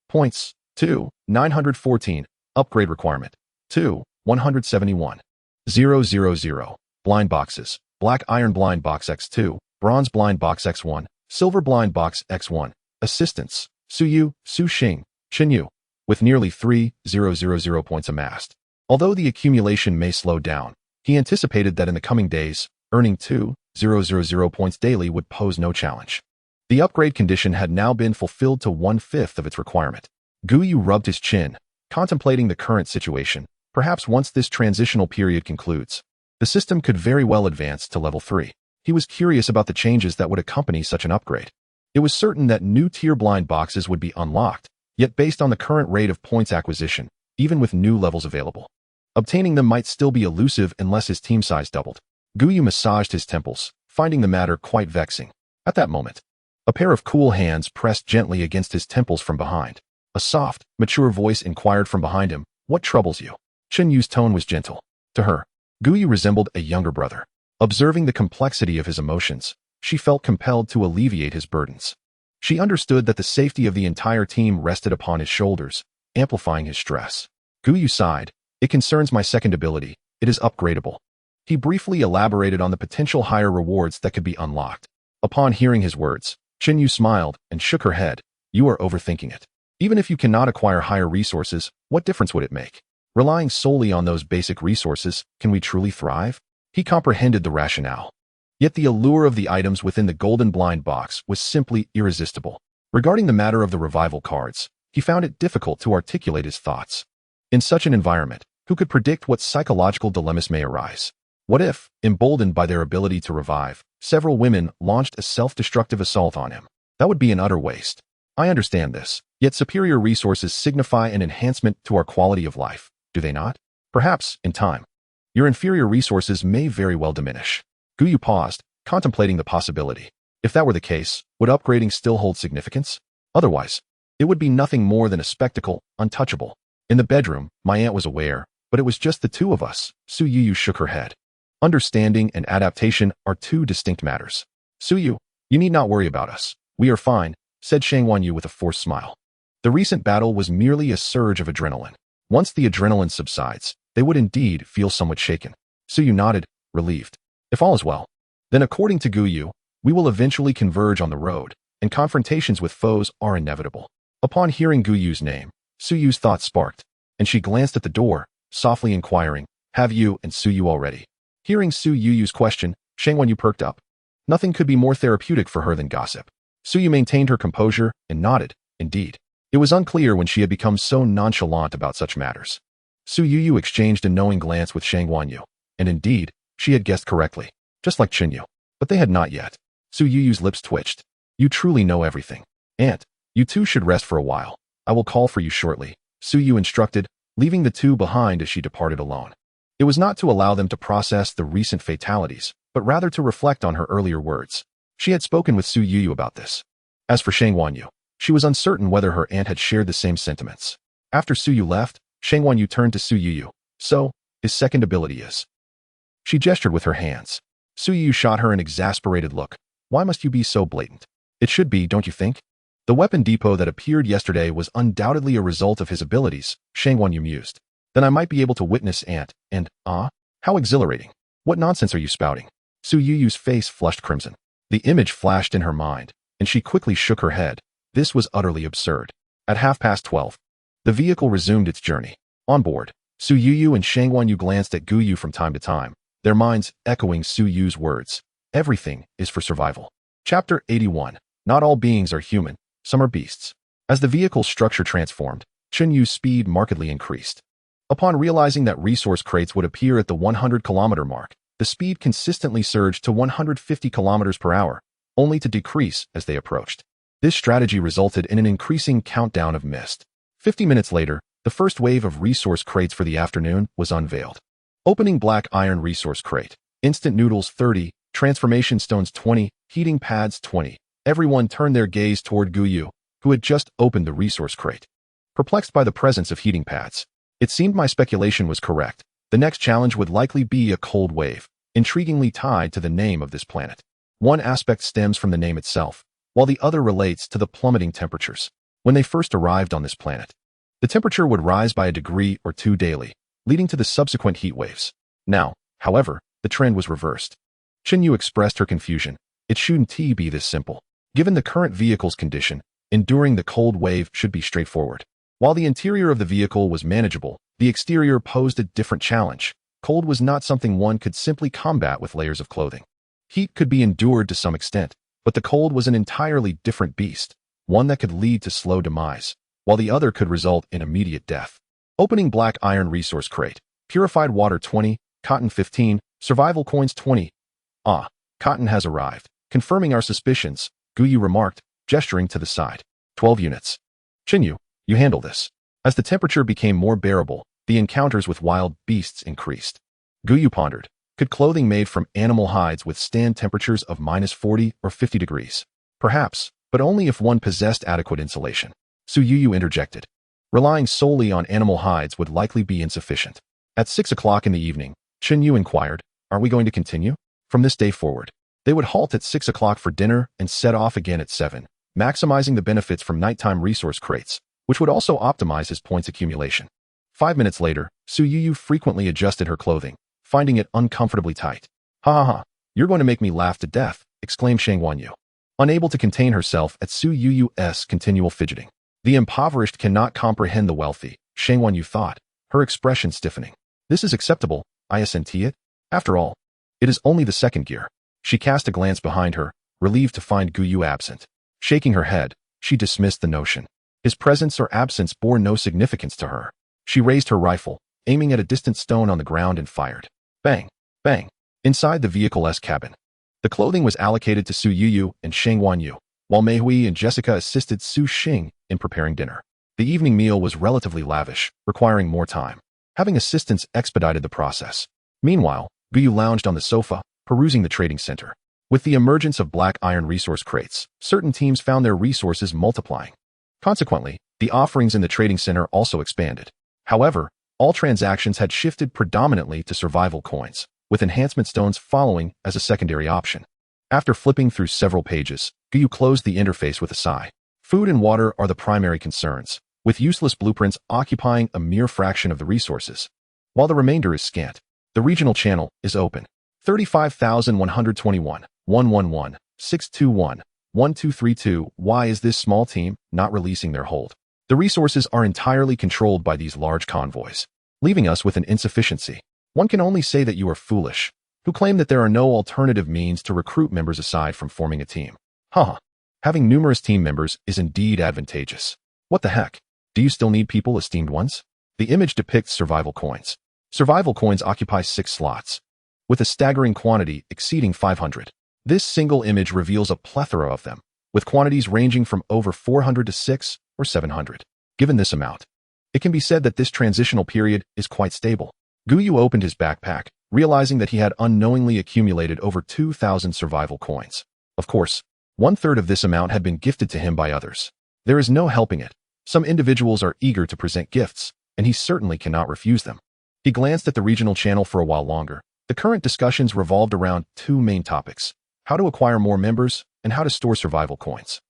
Points 2, 914. Upgrade requirement 2, 171. 000. Blind boxes. Black iron blind box X2, bronze blind box X1, silver blind box X1. Assistants: Su Yu, Su Xing, Chen Yu, with nearly 3,000 points amassed. Although the accumulation may slow down, he anticipated that in the coming days, earning 2,000 points daily would pose no challenge. The upgrade condition had now been fulfilled to 1/5 of its requirement. Gu Yu rubbed his chin, contemplating the current situation. Perhaps once this transitional period concludes, the system could very well advance to level 3. He was curious about the changes that would accompany such an upgrade. It was certain that new tier blind boxes would be unlocked, yet based on the current rate of points acquisition, even with new levels available, obtaining them might still be elusive unless his team size doubled. Gu Yu massaged his temples, finding the matter quite vexing. At that moment, a pair of cool hands pressed gently against his temples from behind. A soft, mature voice inquired from behind him, "What troubles you?" Chen Yu's tone was gentle. To her, Gu Yu resembled a younger brother. Observing the complexity of his emotions, she felt compelled to alleviate his burdens. She understood that the safety of the entire team rested upon his shoulders, amplifying his stress. Gu Yu sighed. "It concerns my second ability. It is upgradable." He briefly elaborated on the potential higher rewards that could be unlocked. Upon hearing his words, Chen Yu smiled and shook her head. "You are overthinking it. Even if you cannot acquire higher resources, what difference would it make? Relying solely on those basic resources, can we truly thrive?" He comprehended the rationale. Yet the allure of the items within the golden blind box was simply irresistible. Regarding the matter of the revival cards, he found it difficult to articulate his thoughts. In such an environment, who could predict what psychological dilemmas may arise? What if, emboldened by their ability to revive, several women launched a self-destructive assault on him? That would be an utter waste. I understand this, yet superior resources signify an enhancement to our quality of life, do they not? Perhaps, in time, Your inferior resources may very well diminish. Gu Yu paused, contemplating the possibility. If that were the case, would upgrading still hold significance? Otherwise, it would be nothing more than a spectacle, untouchable. In the bedroom, my aunt was aware, but it was just the two of us. Su Yu shook her head. Understanding and adaptation are two distinct matters. Su Yu, you need not worry about us. We are fine, said Shang Wanyu with a forced smile. The recent battle was merely a surge of adrenaline. Once the adrenaline subsides, they would indeed feel somewhat shaken. Su Yu nodded, relieved. If all is well, then according to Gu Yu, we will eventually converge on the road, and confrontations with foes are inevitable. Upon hearing Gu Yu's name, Su Yu's thoughts sparked, and she glanced at the door, softly inquiring, have you and Su Yu already? Hearing Su Yu's question, Shang Wanyu perked up. Nothing could be more therapeutic for her than gossip. Su Yu maintained her composure and nodded, indeed. It was unclear when she had become so nonchalant about such matters. Su Yu exchanged a knowing glance with Shang Wanyu, and indeed, she had guessed correctly, just like Chinyu. But they had not yet. Su Yu's lips twitched. You truly know everything. Aunt, you two should rest for a while. I will call for you shortly, Su Yu instructed, leaving the two behind as she departed alone. It was not to allow them to process the recent fatalities, but rather to reflect on her earlier words. She had spoken with Su Yu about this. As for Shang Wanyu, she was uncertain whether her aunt had shared the same sentiments. After Su Yu left, Shang Wanyu turned to Su Yu. So, his second ability is. She gestured with her hands. Su Yu shot her an exasperated look. Why must you be so blatant? It should be, don't you think? The weapon depot that appeared yesterday was undoubtedly a result of his abilities, Shang Wanyu mused. Then I might be able to witness aunt, and, how exhilarating. What nonsense are you spouting? Su Yu's face flushed crimson. The image flashed in her mind, and she quickly shook her head. This was utterly absurd. At 12:30, the vehicle resumed its journey. On board, Su Yu and Shang Wanyu glanced at Gu Yu from time to time, their minds echoing Su Yu's words. Everything is for survival. Chapter 81. Not all beings are human, some are beasts. As the vehicle's structure transformed, Chen Yu's speed markedly increased. Upon realizing that resource crates would appear at the 100-kilometer mark, the speed consistently surged to 150 kilometers per hour, only to decrease as they approached. This strategy resulted in an increasing countdown of mist. 50 minutes later, the first wave of resource crates for the afternoon was unveiled. Opening black iron resource crate. Instant noodles 30, transformation stones 20, heating pads 20. Everyone turned their gaze toward Gu Yu, who had just opened the resource crate. Perplexed by the presence of heating pads, it seemed my speculation was correct. The next challenge would likely be a cold wave, intriguingly tied to the name of this planet. One aspect stems from the name itself, while the other relates to the plummeting temperatures. When they first arrived on this planet, the temperature would rise by a degree or two daily, leading to the subsequent heat waves. Now, however, the trend was reversed. Chen Yu expressed her confusion. It shouldn't be this simple. Given the current vehicle's condition, enduring the cold wave should be straightforward. While the interior of the vehicle was manageable, the exterior posed a different challenge. Cold was not something one could simply combat with layers of clothing. Heat could be endured to some extent, but the cold was an entirely different beast, one that could lead to slow demise, while the other could result in immediate death. Opening black iron resource crate. Purified water 20, cotton 15, survival coins 20. Cotton has arrived, confirming our suspicions, Gu Yu remarked, gesturing to the side. 12 units. Chinyu, you handle this. As the temperature became more bearable, the encounters with wild beasts increased. Gu Yu pondered. Could clothing made from animal hides withstand temperatures of -40 or 50 degrees? Perhaps, but only if one possessed adequate insulation. Su Yu interjected. Relying solely on animal hides would likely be insufficient. At 6 o'clock in the evening, Chen Yu inquired, are we going to continue? From this day forward, they would halt at 6 o'clock for dinner and set off again at 7, maximizing the benefits from nighttime resource crates, which would also optimize his points accumulation. 5 minutes later, Su Yu frequently adjusted her clothing, finding it uncomfortably tight. Ha ha ha, you're going to make me laugh to death, exclaimed Shang Wanyu, unable to contain herself at Su Yu's continual fidgeting. The impoverished cannot comprehend the wealthy, Shang Wanyu thought, her expression stiffening. This is acceptable, I assent it. After all, it is only the second gear. She cast a glance behind her, relieved to find Gu Yu absent. Shaking her head, she dismissed the notion. His presence or absence bore no significance to her. She raised her rifle, aiming at a distant stone on the ground and fired. Bang! Bang! Inside the vehicle's cabin. The clothing was allocated to Su Yu and Shang Wanyu, while Mei Hui and Jessica assisted Su Xing in preparing dinner. The evening meal was relatively lavish, requiring more time. Having assistants expedited the process. Meanwhile, Gu Yu lounged on the sofa, perusing the trading center. With the emergence of black iron resource crates, certain teams found their resources multiplying. Consequently, the offerings in the trading center also expanded. However, all transactions had shifted predominantly to survival coins, with enhancement stones following as a secondary option. After flipping through several pages, Gu Yu closed the interface with a sigh. Food and water are the primary concerns, with useless blueprints occupying a mere fraction of the resources. While the remainder is scant, the regional channel is open. 35,121, 111, 621, 1232. Why is this small team not releasing their hold? The resources are entirely controlled by these large convoys, leaving us with an insufficiency. One can only say that you are foolish, who claim that there are no alternative means to recruit members aside from forming a team. Having numerous team members is indeed advantageous. What the heck? Do you still need people, esteemed ones? The image depicts survival coins. Survival coins occupy 6 slots, with a staggering quantity exceeding 500. This single image reveals a plethora of them, with quantities ranging from over 400 to 6 or 700. Given this amount, it can be said that this transitional period is quite stable. Gu Yu opened his backpack, realizing that he had unknowingly accumulated over 2,000 survival coins. Of course, 1/3 of this amount had been gifted to him by others. There is no helping it. Some individuals are eager to present gifts, and he certainly cannot refuse them. He glanced at the regional channel for a while longer. The current discussions revolved around 2 main topics: how to acquire more members and how to store survival coins.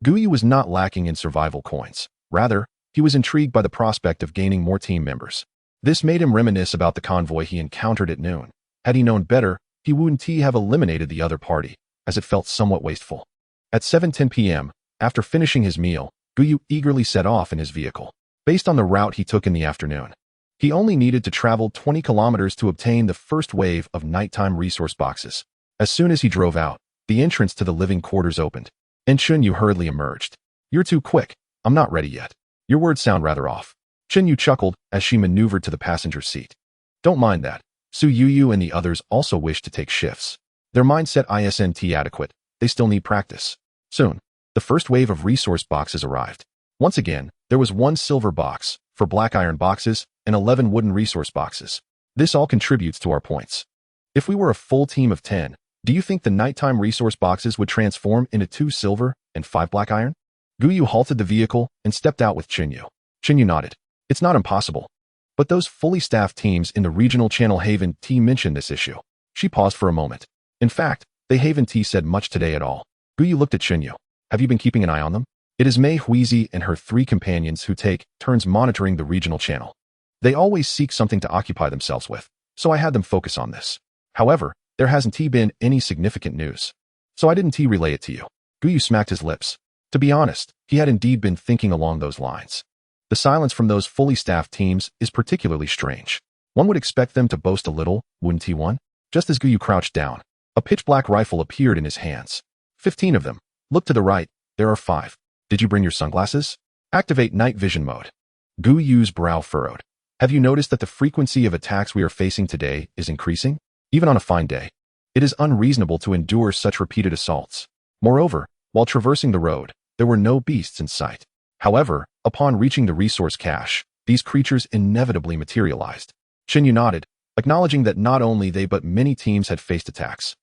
Gu Yu was not lacking in survival coins. Rather, he was intrigued by the prospect of gaining more team members. This made him reminisce about the convoy he encountered at noon. Had he known better, he wouldn't have eliminated the other party, as it felt somewhat wasteful. At 7:10 p.m., after finishing his meal, Gu Yu eagerly set off in his vehicle. Based on the route he took in the afternoon, he only needed to travel 20 kilometers to obtain the first wave of nighttime resource boxes. As soon as he drove out, the entrance to the living quarters opened, and Chun Yu hurriedly emerged. "You're too quick. I'm not ready yet. Your words sound rather off." Chun Yu chuckled as she maneuvered to the passenger seat. "Don't mind that. Su Yu and the others also wish to take shifts. Their mindset isn't adequate. They still need practice." Soon, the first wave of resource boxes arrived. Once again, there was 1 silver box for black iron boxes and 11 wooden resource boxes. This all contributes to our points. If we were a full team of 10, do you think the nighttime resource boxes would transform into 2 silver and 5 black iron? Gu Yu halted the vehicle and stepped out with Chun Yu. Chun Yu nodded. "It's not impossible. But those fully staffed teams in the regional channel haven't mentioned this issue." She paused for a moment. "In fact, they haven't said much today at all." Gu Yu looked at Chun Yu. "Have you been keeping an eye on them?" It is Mei Huizi and her 3 companions who take turns monitoring the regional channel. They always seek something to occupy themselves with, so I had them focus on this. However, there hasn't been any significant news, so I didn't relay it to you. Gu Yu smacked his lips. To be honest, he had indeed been thinking along those lines. The silence from those fully staffed teams is particularly strange. One would expect them to boast a little, wouldn't one? Just as Gu Yu crouched down, a pitch-black rifle appeared in his hands. 15 of them. Look to the right, there are 5. Did you bring your sunglasses? Activate night vision mode. Gu Yu's brow furrowed. Have you noticed that the frequency of attacks we are facing today is increasing? Even on a fine day. It is unreasonable to endure such repeated assaults. Moreover, while traversing the road, there were no beasts in sight. However, upon reaching the resource cache, these creatures inevitably materialized. Chun Yu nodded, acknowledging that not only they but many teams had faced attacks.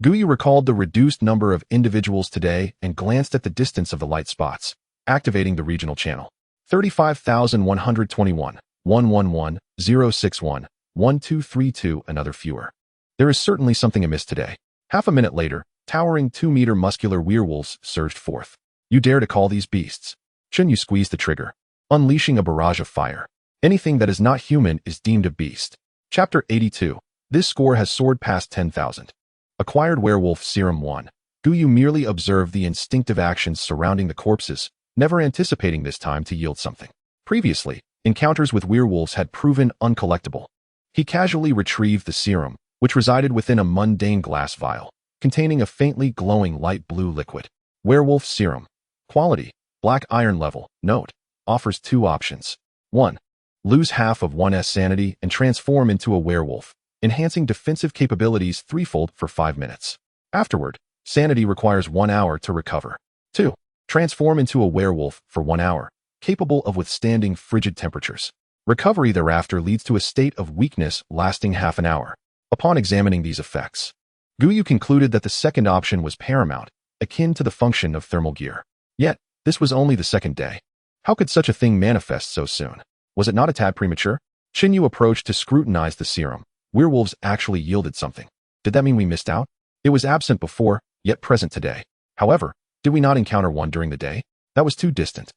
Gu Yu recalled the reduced number of individuals today and glanced at the distance of the light spots, activating the regional channel. 35,121, 111, 061, 1232, another fewer. There is certainly something amiss today. Half a minute later, towering 2-meter muscular werewolves surged forth. You dare to call these beasts? Chun Yu squeezed the trigger, unleashing a barrage of fire. Anything that is not human is deemed a beast. Chapter 82. This score has soared past 10,000. Acquired Werewolf Serum 1. Gu Yu merely observed the instinctive actions surrounding the corpses, never anticipating this time to yield something. Previously, encounters with werewolves had proven uncollectible. He casually retrieved the serum, which resided within a mundane glass vial, containing a faintly glowing light blue liquid. Werewolf Serum. Quality: black iron level. Note: offers 2 options. 1. Lose half of one's sanity and transform into a werewolf, enhancing defensive capabilities threefold for 5 minutes. Afterward, sanity requires 1 hour to recover. 2. Transform into a werewolf for 1 hour, capable of withstanding frigid temperatures. Recovery thereafter leads to a state of weakness lasting half an hour. Upon examining these effects, Gu Yu concluded that the second option was paramount, akin to the function of thermal gear. Yet, this was only the second day. How could such a thing manifest so soon? Was it not a tad premature? Xin Yu approached to scrutinize the serum. Werewolves actually yielded something. Did that mean we missed out? It was absent before, yet present today. However, did we not encounter one during the day? That was too distant.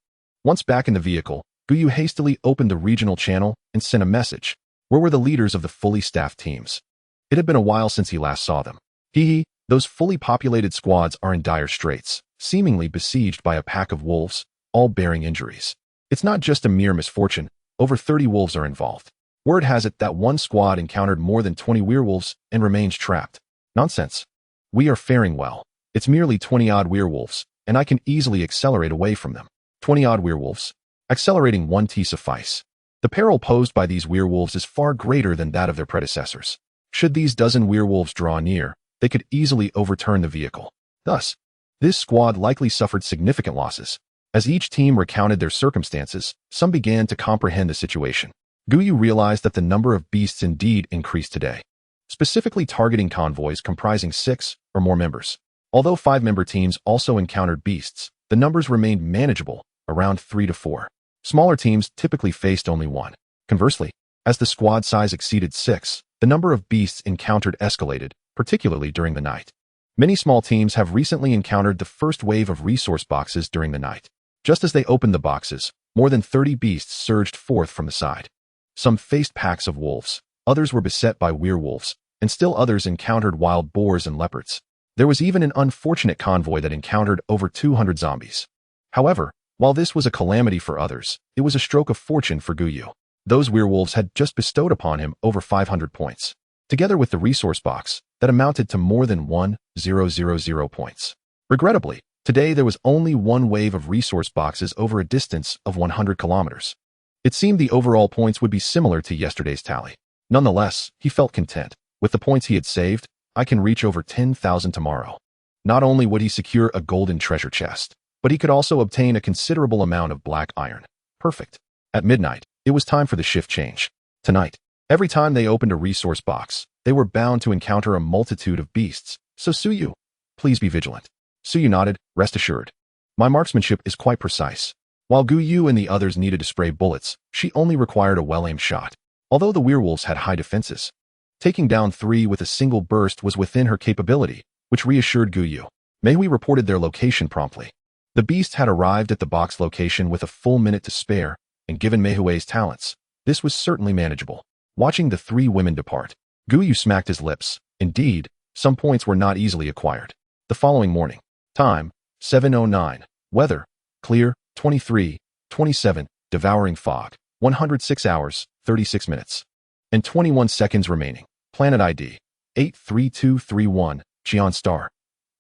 Once back in the vehicle, Gu Yu hastily opened the regional channel and sent a message. Where were the leaders of the fully staffed teams? It had been a while since he last saw them. Those fully populated squads are in dire straits, seemingly besieged by a pack of wolves, all bearing injuries. It's not just a mere misfortune, over 30 wolves are involved. Word has it that one squad encountered more than 20 werewolves and remains trapped. Nonsense. We are faring well. It's merely 20-odd werewolves, and I can easily accelerate away from them. 20-odd werewolves. Accelerating 1T suffice. The peril posed by these werewolves is far greater than that of their predecessors. Should these dozen werewolves draw near, they could easily overturn the vehicle. Thus, this squad likely suffered significant losses. As each team recounted their circumstances, some began to comprehend the situation. Gu Yu realized that the number of beasts indeed increased today, specifically targeting convoys comprising 6 or more members. Although 5-member teams also encountered beasts, the numbers remained manageable, around 3 to 4. Smaller teams typically faced only 1. Conversely, as the squad size exceeded 6, the number of beasts encountered escalated, particularly during the night. Many small teams have recently encountered the first wave of resource boxes during the night. Just as they opened the boxes, more than 30 beasts surged forth from the side. Some faced packs of wolves, others were beset by werewolves, and still others encountered wild boars and leopards. There was even an unfortunate convoy that encountered over 200 zombies. However, while this was a calamity for others, it was a stroke of fortune for Gu Yu. Those werewolves had just bestowed upon him over 500 points. Together with the resource box, that amounted to more than 1,000 points. Regrettably, today there was only one wave of resource boxes over a distance of 100 kilometers. It seemed the overall points would be similar to yesterday's tally. Nonetheless, he felt content. With the points he had saved, I can reach over 10,000 tomorrow. Not only would he secure a golden treasure chest, but he could also obtain a considerable amount of black iron. Perfect. At midnight, it was time for the shift change. Tonight, every time they opened a resource box, they were bound to encounter a multitude of beasts. So Suyu, please be vigilant. Suyu nodded, rest assured. My marksmanship is quite precise. While Gu Yu and the others needed to spray bullets, she only required a well-aimed shot. Although the werewolves had high defenses, taking down 3 with a single burst was within her capability, which reassured Gu Yu. Meihui reported their location promptly. The beast had arrived at the box location with a full minute to spare, and given Meihui's talents, this was certainly manageable. Watching the 3 women depart, Gu Yu smacked his lips. Indeed, some points were not easily acquired. The following morning. Time, 7:09. Weather, clear, 23, 27, devouring fog, 106 hours, 36 minutes, and 21 seconds remaining. Planet ID, 83231, Qian Star.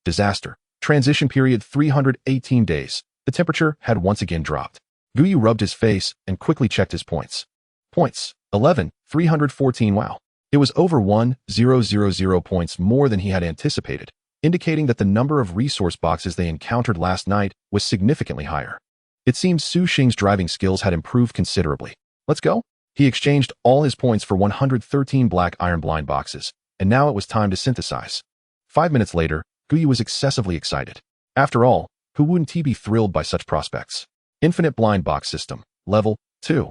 Disaster. Transition period 318 days. The temperature had once again dropped. Gu Yu rubbed his face and quickly checked his points. Points, 11,314. Wow. It was over 1,000 points more than he had anticipated, indicating that the number of resource boxes they encountered last night was significantly higher. It seems Su Xing's driving skills had improved considerably. Let's go. He exchanged all his points for 113 black iron blind boxes, and now it was time to synthesize. 5 minutes later, Gu Yu was excessively excited. After all, who wouldn't he be thrilled by such prospects? Infinite blind box system, level 2.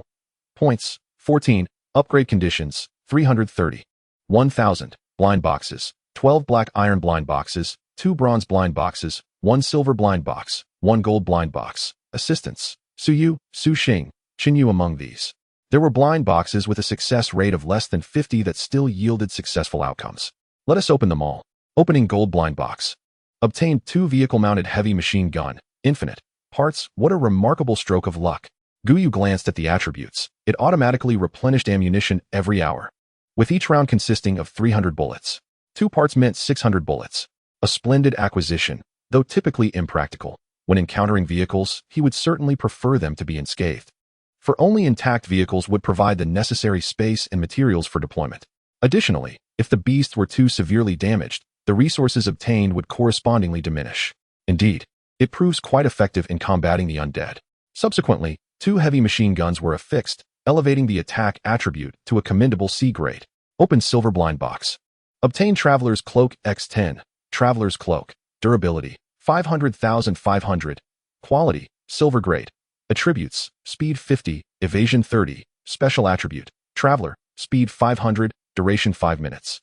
Points, 14, upgrade conditions, 330. 1,000, blind boxes, 12 black iron blind boxes, 2 bronze blind boxes, 1 silver blind box, 1 gold blind box. Assistants, Su Yu, Su Xing, Xin Yu among these. There were blind boxes with a success rate of less than 50 that still yielded successful outcomes. Let us open them all. Opening gold blind box. Obtained 2 vehicle-mounted heavy machine gun, infinite. Parts, what a remarkable stroke of luck. Gu Yu glanced at the attributes. It automatically replenished ammunition every hour, with each round consisting of 300 bullets. 2 parts meant 600 bullets. A splendid acquisition, though typically impractical. When encountering vehicles, he would certainly prefer them to be unscathed, for only intact vehicles would provide the necessary space and materials for deployment. Additionally, if the beasts were too severely damaged, the resources obtained would correspondingly diminish. Indeed, it proves quite effective in combating the undead. Subsequently, 2 heavy machine guns were affixed, elevating the attack attribute to a commendable C grade. Open silver blind box. Obtain Traveler's Cloak X10. Traveler's Cloak. Durability, 500,500. Quality, silver grade. Attributes, speed 50, evasion 30. Special attribute, Traveler, speed 500, duration 5 minutes.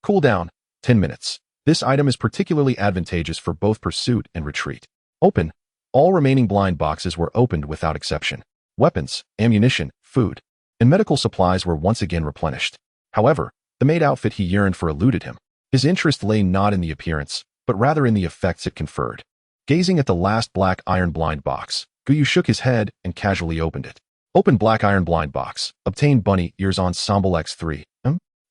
Cooldown, 10 minutes. This item is particularly advantageous for both pursuit and retreat. Open. All remaining blind boxes were opened without exception. Weapons, ammunition, food, and medical supplies were once again replenished. However, the maid outfit he yearned for eluded him. His interest lay not in the appearance, but rather in the effects it conferred. Gazing at the last black iron blind box, Gu Yu shook his head and casually opened it. Open black iron blind box. Obtain bunny ears ensemble X3.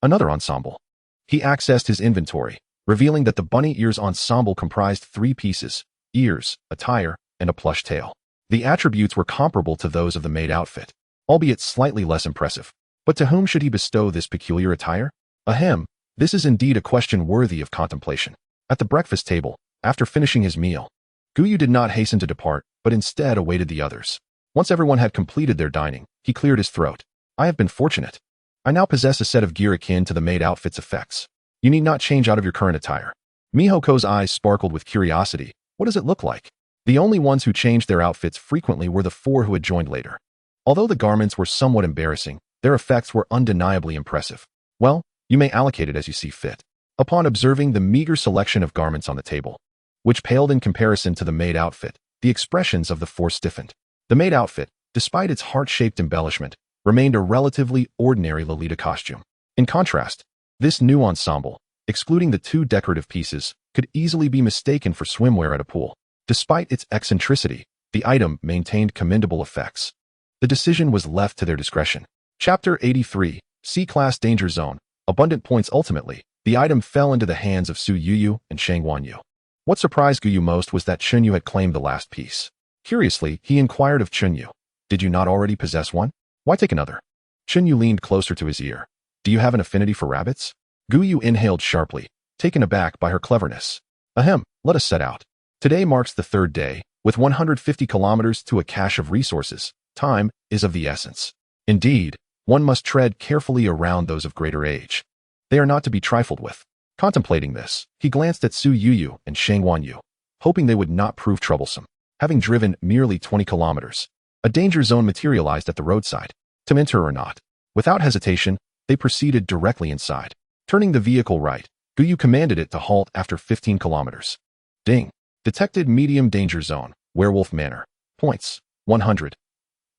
Another ensemble. He accessed his inventory, revealing that the bunny ears ensemble comprised 3 pieces: ears, a tire, and a plush tail. The attributes were comparable to those of the maid outfit, albeit slightly less impressive. But to whom should he bestow this peculiar attire? Ahem, this is indeed a question worthy of contemplation. At the breakfast table, after finishing his meal, Gu Yu did not hasten to depart, but instead awaited the others. Once everyone had completed their dining, he cleared his throat. I have been fortunate. I now possess a set of gear akin to the maid outfit's effects. You need not change out of your current attire. Mihoko's eyes sparkled with curiosity. What does it look like? The only ones who changed their outfits frequently were the 4 who had joined later. Although the garments were somewhat embarrassing, their effects were undeniably impressive. Well, you may allocate it as you see fit. Upon observing the meager selection of garments on the table, which paled in comparison to the maid outfit, the expressions of the 4 stiffened. The maid outfit, despite its heart-shaped embellishment, remained a relatively ordinary Lolita costume. In contrast, this new ensemble, excluding the 2 decorative pieces, could easily be mistaken for swimwear at a pool. Despite its eccentricity, the item maintained commendable effects. The decision was left to their discretion. Chapter 83, C-Class Danger Zone. Abundant points. Ultimately, the item fell into the hands of Su Yu and Shang Wanyu. What surprised Gu Yu most was that Chunyu had claimed the last piece. Curiously, he inquired of Chunyu, "Did you not already possess one? Why take another?" Chunyu leaned closer to his ear. "Do you have an affinity for rabbits?" Gu Yu inhaled sharply, taken aback by her cleverness. "Ahem, let us set out. Today marks the 3rd day, with 150 kilometers to a cache of resources. Time is of the essence. Indeed, one must tread carefully around those of greater age. They are not to be trifled with." Contemplating this, he glanced at Su Yu and Shang Wanyu, hoping they would not prove troublesome. Having driven merely 20 kilometers, a danger zone materialized at the roadside. To enter or not, without hesitation, they proceeded directly inside. Turning the vehicle right, Gu Yu commanded it to halt after 15 kilometers. Ding. Detected medium danger zone, Werewolf Manor. Points, 100.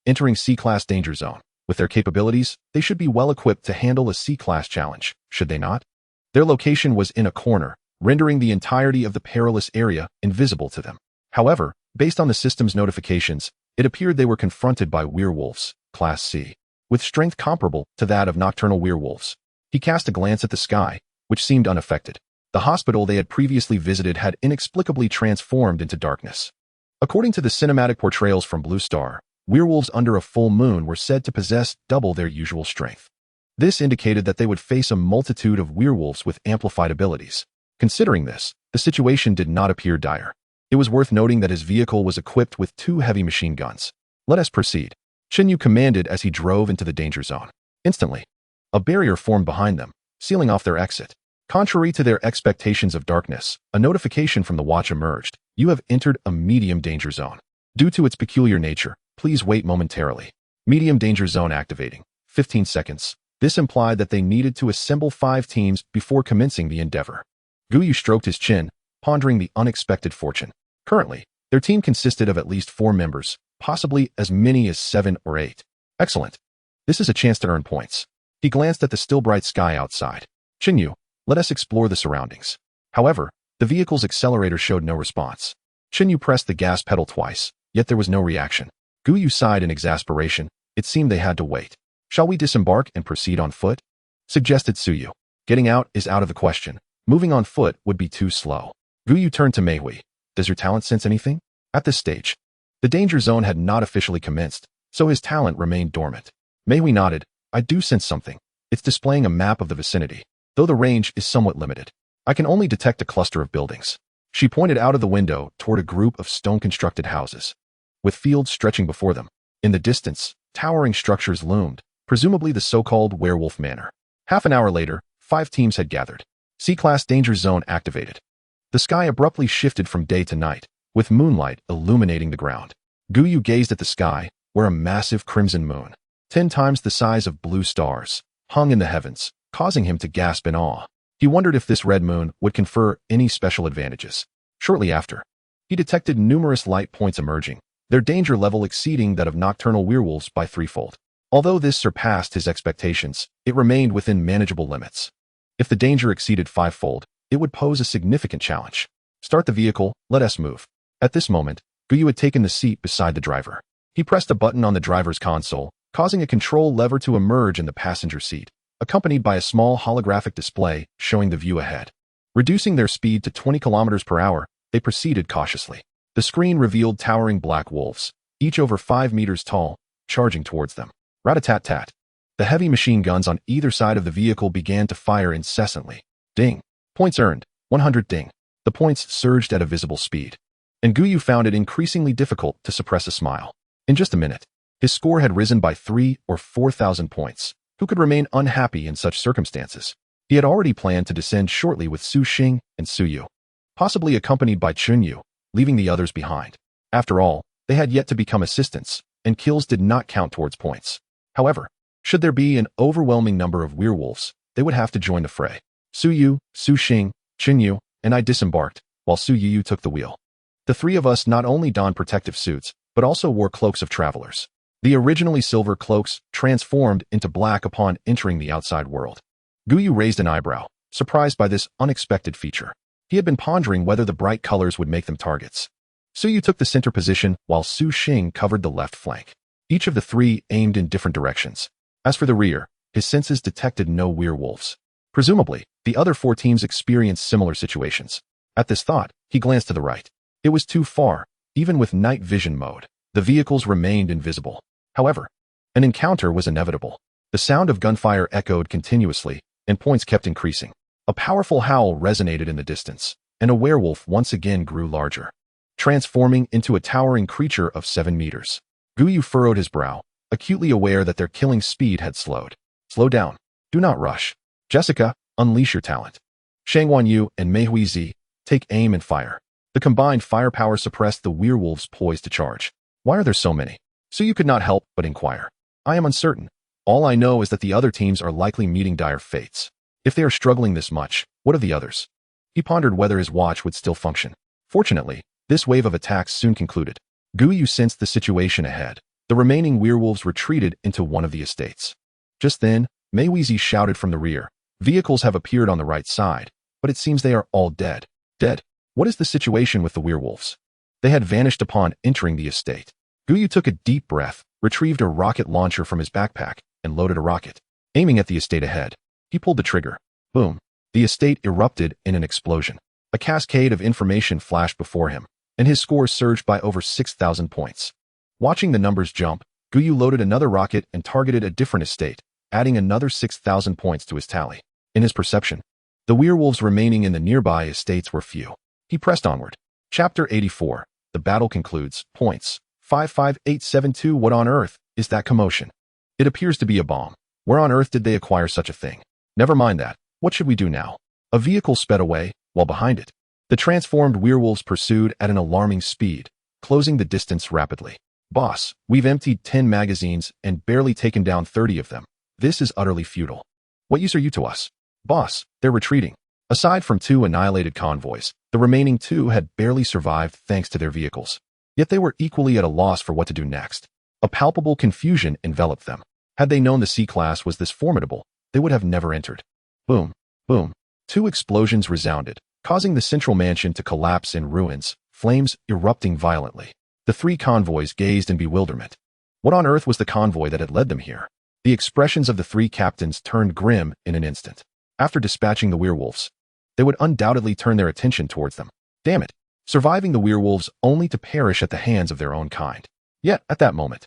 Entering C-Class danger zone. With their capabilities, they should be well equipped to handle a C-Class challenge, should they not? Their location was in a corner, rendering the entirety of the perilous area invisible to them. However, based on the system's notifications, it appeared they were confronted by werewolves, Class C, with strength comparable to that of nocturnal werewolves. He cast a glance at the sky, which seemed unaffected. The hospital they had previously visited had inexplicably transformed into darkness. According to the cinematic portrayals from Blue Star, werewolves under a full moon were said to possess double their usual strength. This indicated that they would face a multitude of werewolves with amplified abilities. Considering this, the situation did not appear dire. It was worth noting that his vehicle was equipped with 2 heavy machine guns. Let us proceed, Chunyu commanded as he drove into the danger zone. Instantly, a barrier formed behind them, sealing off their exit. Contrary to their expectations of darkness, a notification from the watch emerged. You have entered a medium danger zone. Due to its peculiar nature, please wait momentarily. Medium danger zone activating. 15 seconds. This implied that they needed to assemble 5 teams before commencing the endeavor. Gu Yu stroked his chin, pondering the unexpected fortune. Currently, their team consisted of at least 4 members, possibly as many as 7 or 8. Excellent. This is a chance to earn points. He glanced at the still bright sky outside. Chunyu, let us explore the surroundings. However, the vehicle's accelerator showed no response. Chunyu pressed the gas pedal twice, yet there was no reaction. Gu Yu sighed in exasperation. It seemed they had to wait. Shall we disembark and proceed on foot? Suggested Suyu. Getting out is out of the question. Moving on foot would be too slow. Gu Yu turned to Meihui. Does your talent sense anything? At this stage, the danger zone had not officially commenced, so his talent remained dormant. Meihui nodded. I do sense something. It's displaying a map of the vicinity, though the range is somewhat limited. I can only detect a cluster of buildings. She pointed out of the window toward a group of stone-constructed houses, with fields stretching before them. In the distance, towering structures loomed, presumably the so-called Werewolf Manor. Half an hour later, 5 teams had gathered. C-Class Danger Zone activated. The sky abruptly shifted from day to night, with moonlight illuminating the ground. Gu Yu gazed at the sky, where a massive crimson moon, 10 times the size of blue stars, hung in the heavens, causing him to gasp in awe. He wondered if this red moon would confer any special advantages. Shortly after, he detected numerous light points emerging, their danger level exceeding that of nocturnal werewolves by threefold. Although this surpassed his expectations, it remained within manageable limits. If the danger exceeded fivefold, it would pose a significant challenge. Start the vehicle, let us move. At this moment, Gu Yu had taken the seat beside the driver. He pressed a button on the driver's console, causing a control lever to emerge in the passenger seat, accompanied by a small holographic display showing the view ahead. Reducing their speed to 20 kilometers per hour, they proceeded cautiously. The screen revealed towering black wolves, each over 5 meters tall, charging towards them. Rat-a-tat-tat. The heavy machine guns on either side of the vehicle began to fire incessantly. Ding. Points earned. 100 ding. The points surged at a visible speed. And Gu Yu found it increasingly difficult to suppress a smile. In just a minute, his score had risen by 3,000 or 4,000 points. Who could remain unhappy in such circumstances? He had already planned to descend shortly with Su Xing and Su Yu, possibly accompanied by Chun Yu, leaving the others behind. After all, they had yet to become assistants, and kills did not count towards points. However, should there be an overwhelming number of werewolves, they would have to join the fray. Su Yu, Su Xing, Chun Yu, and I disembarked, while Su Yu took the wheel. The three of us not only donned protective suits, but also wore cloaks of travelers. The originally silver cloaks transformed into black upon entering the outside world. Gu Yu raised an eyebrow, surprised by this unexpected feature. He had been pondering whether the bright colors would make them targets. Su Yu took the center position, while Su Xing covered the left flank. Each of the three aimed in different directions. As for the rear, his senses detected no werewolves. Presumably, the other 4 teams experienced similar situations. At this thought, he glanced to the right. It was too far. Even with night vision mode, the vehicles remained invisible. However, an encounter was inevitable. The sound of gunfire echoed continuously, and points kept increasing. A powerful howl resonated in the distance, and a werewolf once again grew larger, transforming into a towering creature of 7 meters. Gu Yu furrowed his brow, acutely aware that their killing speed had slowed. Slow down. Do not rush. Jessica, unleash your talent. Shangwan Yu and Mei Zi, take aim and fire. The combined firepower suppressed the werewolves poised to charge. Why are there so many? So you could not help but inquire. I am uncertain. All I know is that the other teams are likely meeting dire fates. If they are struggling this much, what of the others? He pondered whether his watch would still function. Fortunately, this wave of attacks soon concluded. Gu Yu sensed the situation ahead. The remaining werewolves retreated into one of the estates. Just then, Mei Zi shouted from the rear. Vehicles have appeared on the right side, but it seems they are all dead. Dead? What is the situation with the werewolves? They had vanished upon entering the estate. Gu Yu took a deep breath, retrieved a rocket launcher from his backpack, and loaded a rocket. Aiming at the estate ahead, he pulled the trigger. Boom. The estate erupted in an explosion. A cascade of information flashed before him, and his score surged by over 6,000 points. Watching the numbers jump, Gu Yu loaded another rocket and targeted a different estate, adding another 6,000 points to his tally. In his perception, the werewolves remaining in the nearby estates were few. He pressed onward. Chapter 84. The battle concludes. Points. 55872. What on earth is that commotion? It appears to be a bomb. Where on earth did they acquire such a thing? Never mind that. What should we do now? A vehicle sped away, while behind it, the transformed werewolves pursued at an alarming speed, closing the distance rapidly. Boss, we've emptied 10 magazines and barely taken down 30 of them. This is utterly futile. What use are you to us? Boss, they're retreating. Aside from 2 annihilated convoys, the remaining 2 had barely survived thanks to their vehicles. Yet they were equally at a loss for what to do next. A palpable confusion enveloped them. Had they known the C-Class was this formidable, they would have never entered. Boom, boom. 2 explosions resounded, causing the central mansion to collapse in ruins, flames erupting violently. The 3 convoys gazed in bewilderment. What on earth was the convoy that had led them here? The expressions of the 3 captains turned grim in an instant. After dispatching the werewolves, they would undoubtedly turn their attention towards them. Damn it. Surviving the werewolves only to perish at the hands of their own kind. Yet, at that moment,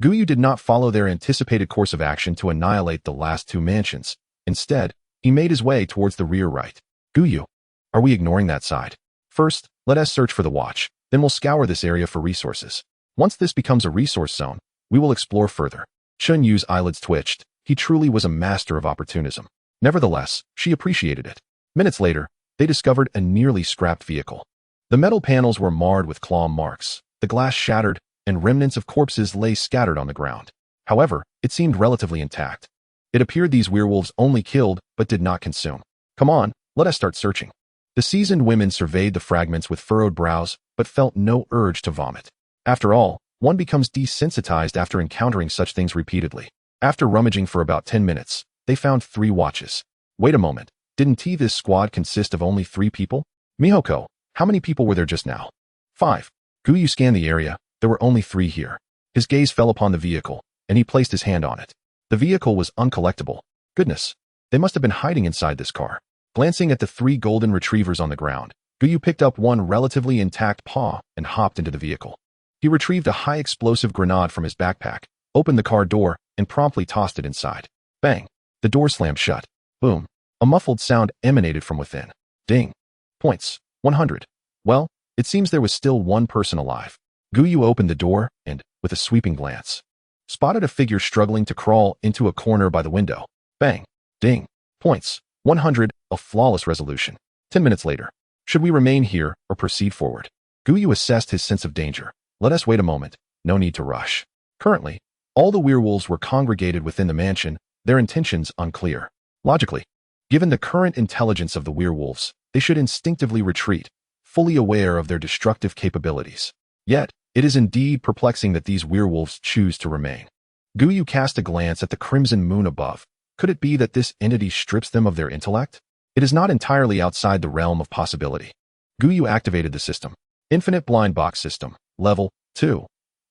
Gu Yu did not follow their anticipated course of action to annihilate the last 2 mansions. Instead, he made his way towards the rear right. Gu Yu, are we ignoring that side? First, let us search for the watch, then we'll scour this area for resources. Once this becomes a resource zone, we will explore further. Chun Yu's eyelids twitched. He truly was a master of opportunism. Nevertheless, she appreciated it. Minutes later, they discovered a nearly scrapped vehicle. The metal panels were marred with claw marks, the glass shattered, and remnants of corpses lay scattered on the ground. However, it seemed relatively intact. It appeared these werewolves only killed but did not consume. Come on, let us start searching. The seasoned women surveyed the fragments with furrowed brows but felt no urge to vomit. After all, one becomes desensitized after encountering such things repeatedly. After rummaging for about 10 minutes, they found 3 watches. Wait a moment, didn't this squad consist of only 3 people? Mihoko, how many people were there just now? 5. Gu Yu scanned the area, there were only 3 here. His gaze fell upon the vehicle, and he placed his hand on it. The vehicle was uncollectible. Goodness, they must have been hiding inside this car. Glancing at the 3 golden retrievers on the ground, Gu Yu picked up one relatively intact paw and hopped into the vehicle. He retrieved a high-explosive grenade from his backpack, opened the car door, and promptly tossed it inside. Bang! The door slammed shut. Boom! A muffled sound emanated from within. Ding! Points. 100. Well, it seems there was still one person alive. Gu Yu opened the door and, with a sweeping glance, spotted a figure struggling to crawl into a corner by the window. Bang! Ding! Points. 100. A flawless resolution. 10 minutes later. Should we remain here or proceed forward? Gu Yu assessed his sense of danger. Let us wait a moment. No need to rush. Currently, all the werewolves were congregated within the mansion, their intentions unclear. Logically, given the current intelligence of the werewolves, they should instinctively retreat, fully aware of their destructive capabilities. Yet, it is indeed perplexing that these werewolves choose to remain. Gu Yu cast a glance at the crimson moon above. Could it be that this entity strips them of their intellect? It is not entirely outside the realm of possibility. Gu Yu activated the system. Infinite blind box system. Level 2.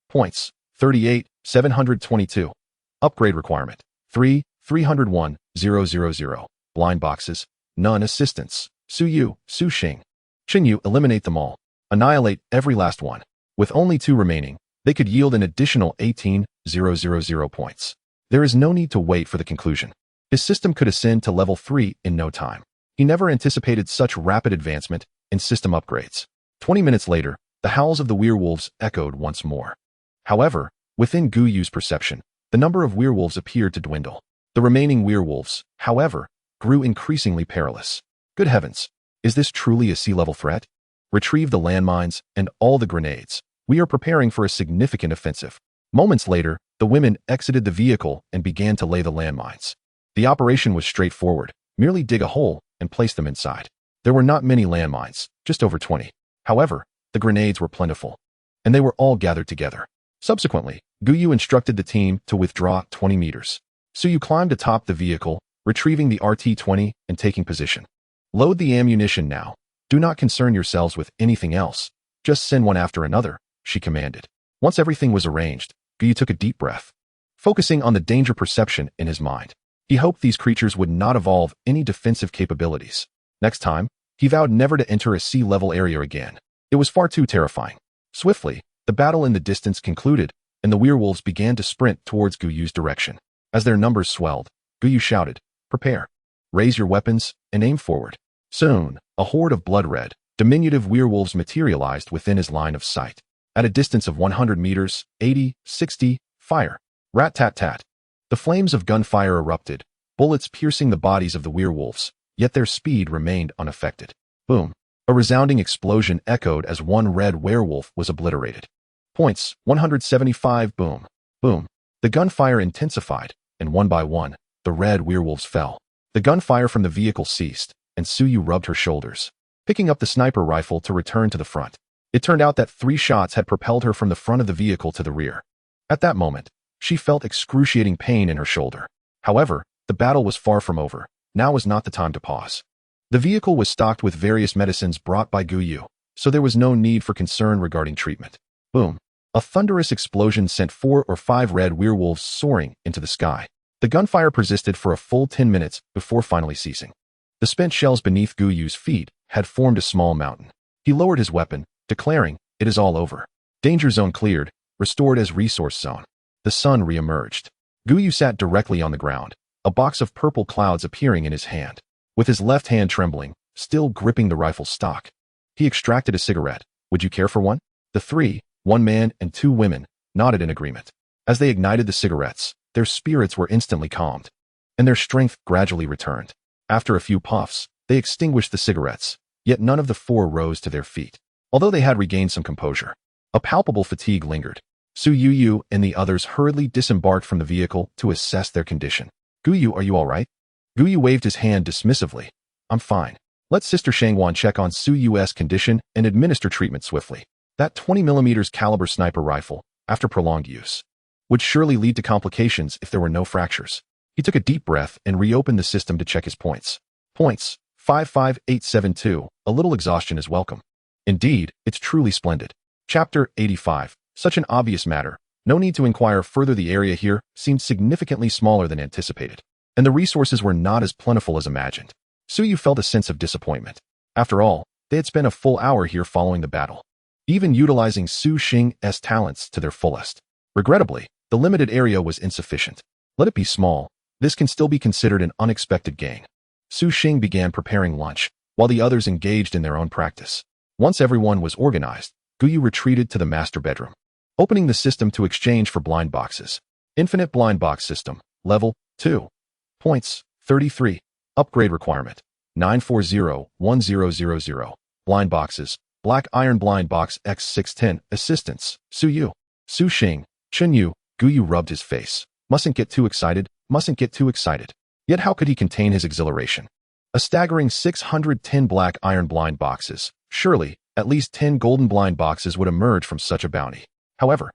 Points. 38, 722. Upgrade requirement. 3, 301, 000. Blind boxes. None assistance. Su Yu, Su Xing. Qin Yu, eliminate them all. Annihilate every last one. With only 2 remaining, they could yield an additional 18,000 points. There is no need to wait for the conclusion. His system could ascend to level 3 in no time. He never anticipated such rapid advancement in system upgrades. 20 minutes later, the howls of the werewolves echoed once more. However, within Gu Yu's perception, the number of werewolves appeared to dwindle. The remaining werewolves, however, grew increasingly perilous. Good heavens, is this truly a sea-level threat? Retrieve the landmines and all the grenades. We are preparing for a significant offensive. Moments later, the women exited the vehicle and began to lay the landmines. The operation was straightforward. Merely dig a hole and place them inside. There were not many landmines, just over 20. However, the grenades were plentiful, and they were all gathered together. Subsequently, Gu Yu instructed the team to withdraw 20 meters. Su Yu climbed atop the vehicle, retrieving the RT-20 and taking position. Load the ammunition now. Do not concern yourselves with anything else. Just send one after another, she commanded. Once everything was arranged, Gu Yu took a deep breath. Focusing on the danger perception in his mind, he hoped these creatures would not evolve any defensive capabilities. Next time, he vowed never to enter a sea-level area again. It was far too terrifying. Swiftly, the battle in the distance concluded, and the werewolves began to sprint towards Gu Yu's direction. As their numbers swelled, Gu Yu shouted, "Prepare. Raise your weapons and aim forward." Soon, a horde of blood-red, diminutive werewolves materialized within his line of sight. At a distance of 100 meters, 80, 60, fire. Rat-tat-tat. The flames of gunfire erupted, bullets piercing the bodies of the werewolves, yet their speed remained unaffected. Boom. A resounding explosion echoed as one red werewolf was obliterated. Points, 175. Boom. Boom. The gunfire intensified, and one by one, the red werewolves fell. The gunfire from the vehicle ceased, and Su Yu rubbed her shoulders, picking up the sniper rifle to return to the front. It turned out that 3 shots had propelled her from the front of the vehicle to the rear. At that moment, she felt excruciating pain in her shoulder. However, the battle was far from over. Now was not the time to pause. The vehicle was stocked with various medicines brought by Gu Yu, so there was no need for concern regarding treatment. Boom. A thunderous explosion sent 4 or 5 red werewolves soaring into the sky. The gunfire persisted for a full 10 minutes before finally ceasing. The spent shells beneath Gu Yu's feet had formed a small mountain. He lowered his weapon, declaring, "It is all over. Danger zone cleared, restored as resource zone." The sun re-emerged. Gu Yu sat directly on the ground, a box of purple clouds appearing in his hand. With his left hand trembling, still gripping the rifle stock, he extracted a cigarette. "Would you care for one?" The 3, 1 man and 2 women, nodded in agreement. As they ignited the cigarettes, their spirits were instantly calmed, and their strength gradually returned. After a few puffs, They extinguished the cigarettes, yet none of the four rose to their feet. Although they had regained some composure, a palpable fatigue lingered. Gu Yu and the others hurriedly disembarked from the vehicle to assess their condition. Gu Yu, are you all right? Gu Yu waved his hand dismissively. I'm fine. Let Sister Shangwan check on Su Yu's condition and administer treatment swiftly. That 20mm caliber sniper rifle, after prolonged use, would surely lead to complications if there were no fractures. He took a deep breath and reopened the system to check his points. Points, 55872. A little exhaustion is welcome. Indeed, it's truly splendid. Chapter 85. Such an obvious matter. No need to inquire further. The area here seemed significantly smaller than anticipated, and the resources were not as plentiful as imagined. Su Yu felt a sense of disappointment. After all, they had spent a full hour here following the battle, even utilizing Su Xing's talents to their fullest. Regrettably, the limited area was insufficient. Let it be small, this can still be considered an unexpected gain. Su Xing began preparing lunch, while the others engaged in their own practice. Once everyone was organized, Gu Yu retreated to the master bedroom, opening the system to exchange for blind boxes. Infinite blind box system, level 2. Points, 33. Upgrade requirement, 9401000. Blind boxes, Black Iron Blind Box X610. Assistance, Su Yu. Su Xing, Chen Yu. Gu Yu rubbed his face. Mustn't get too excited, mustn't get too excited. Yet how could he contain his exhilaration? A staggering 610 black iron blind boxes. Surely, at least 10 golden blind boxes would emerge from such a bounty. However,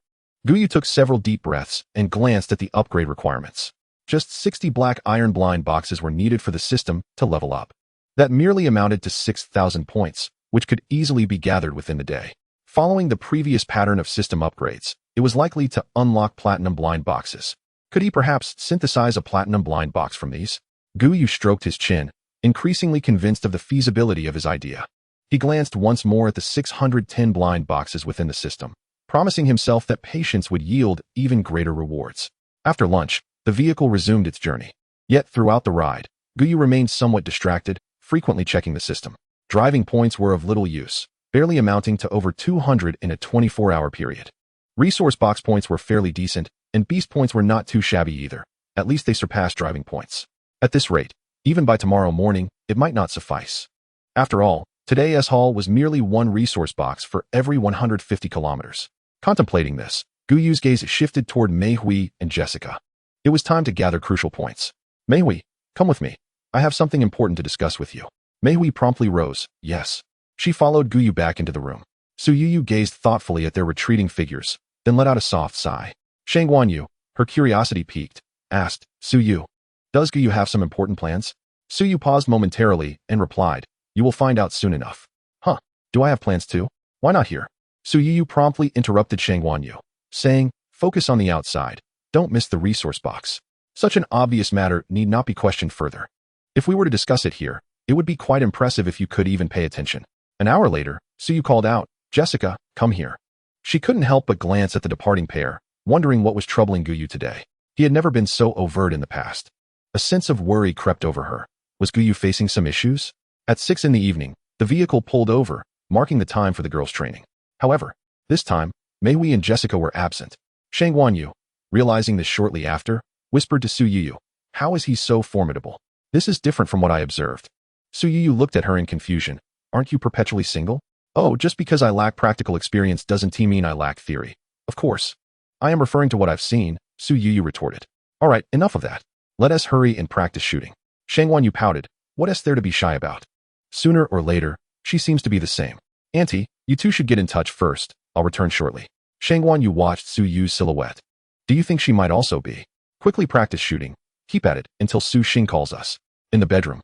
Gu Yu took several deep breaths and glanced at the upgrade requirements. Just 60 black iron blind boxes were needed for the system to level up. That merely amounted to 6,000 points, which could easily be gathered within the day. Following the previous pattern of system upgrades, it was likely to unlock platinum blind boxes. Could he perhaps synthesize a platinum blind box from these? Gu Yu stroked his chin, increasingly convinced of the feasibility of his idea. He glanced once more at the 610 blind boxes within the system, promising himself that patience would yield even greater rewards. After lunch, the vehicle resumed its journey. Yet throughout the ride, Gu Yu remained somewhat distracted, frequently checking the system. Driving points were of little use, barely amounting to over 200 in a 24-hour period. Resource box points were fairly decent, and beast points were not too shabby either. At least they surpassed driving points. At this rate, even by tomorrow morning, it might not suffice. After all, today's haul was merely one resource box for every 150 kilometers. Contemplating this, Gu Yu's gaze shifted toward Mei Hui and Jessica. It was time to gather crucial points. Mei Hui, come with me. I have something important to discuss with you. Mei Hui promptly rose. Yes. She followed Gu Yu back into the room. Su Yu gazed thoughtfully at their retreating figures, then let out a soft sigh. Shangwan Yu, her curiosity piqued, asked, Su Yu, does Gu Yu have some important plans? Su Yu paused momentarily and replied, you will find out soon enough. Huh, do I have plans too? Why not here? Su Yu promptly interrupted Shangwan Yu, saying, focus on the outside. Don't miss the resource box. Such an obvious matter need not be questioned further. If we were to discuss it here, it would be quite impressive if you could even pay attention. An hour later, Su Yu called out, Jessica, come here. She couldn't help but glance at the departing pair, wondering what was troubling Gu Yu today. He had never been so overt in the past. A sense of worry crept over her. Was Gu Yu facing some issues? At 6 in the evening, the vehicle pulled over, marking the time for the girls' training. However, this time, Mei Hui and Jessica were absent. Shangwan Yu, realizing this shortly after, whispered to Su Yu, how is he so formidable? This is different from what I observed. Su Yu looked at her in confusion. Aren't you perpetually single? Oh, just because I lack practical experience doesn't mean I lack theory. Of course. I am referring to what I've seen, Su Yu retorted. All right, enough of that. Let us hurry and practice shooting. Shangwan Yu pouted. What is there to be shy about? Sooner or later, she seems to be the same. Auntie, you two should get in touch first. I'll return shortly. Shangwan Yu watched Su Yu's silhouette. Do you think she might also be? Quickly practice shooting. Keep at it until Su Xing calls us. In the bedroom,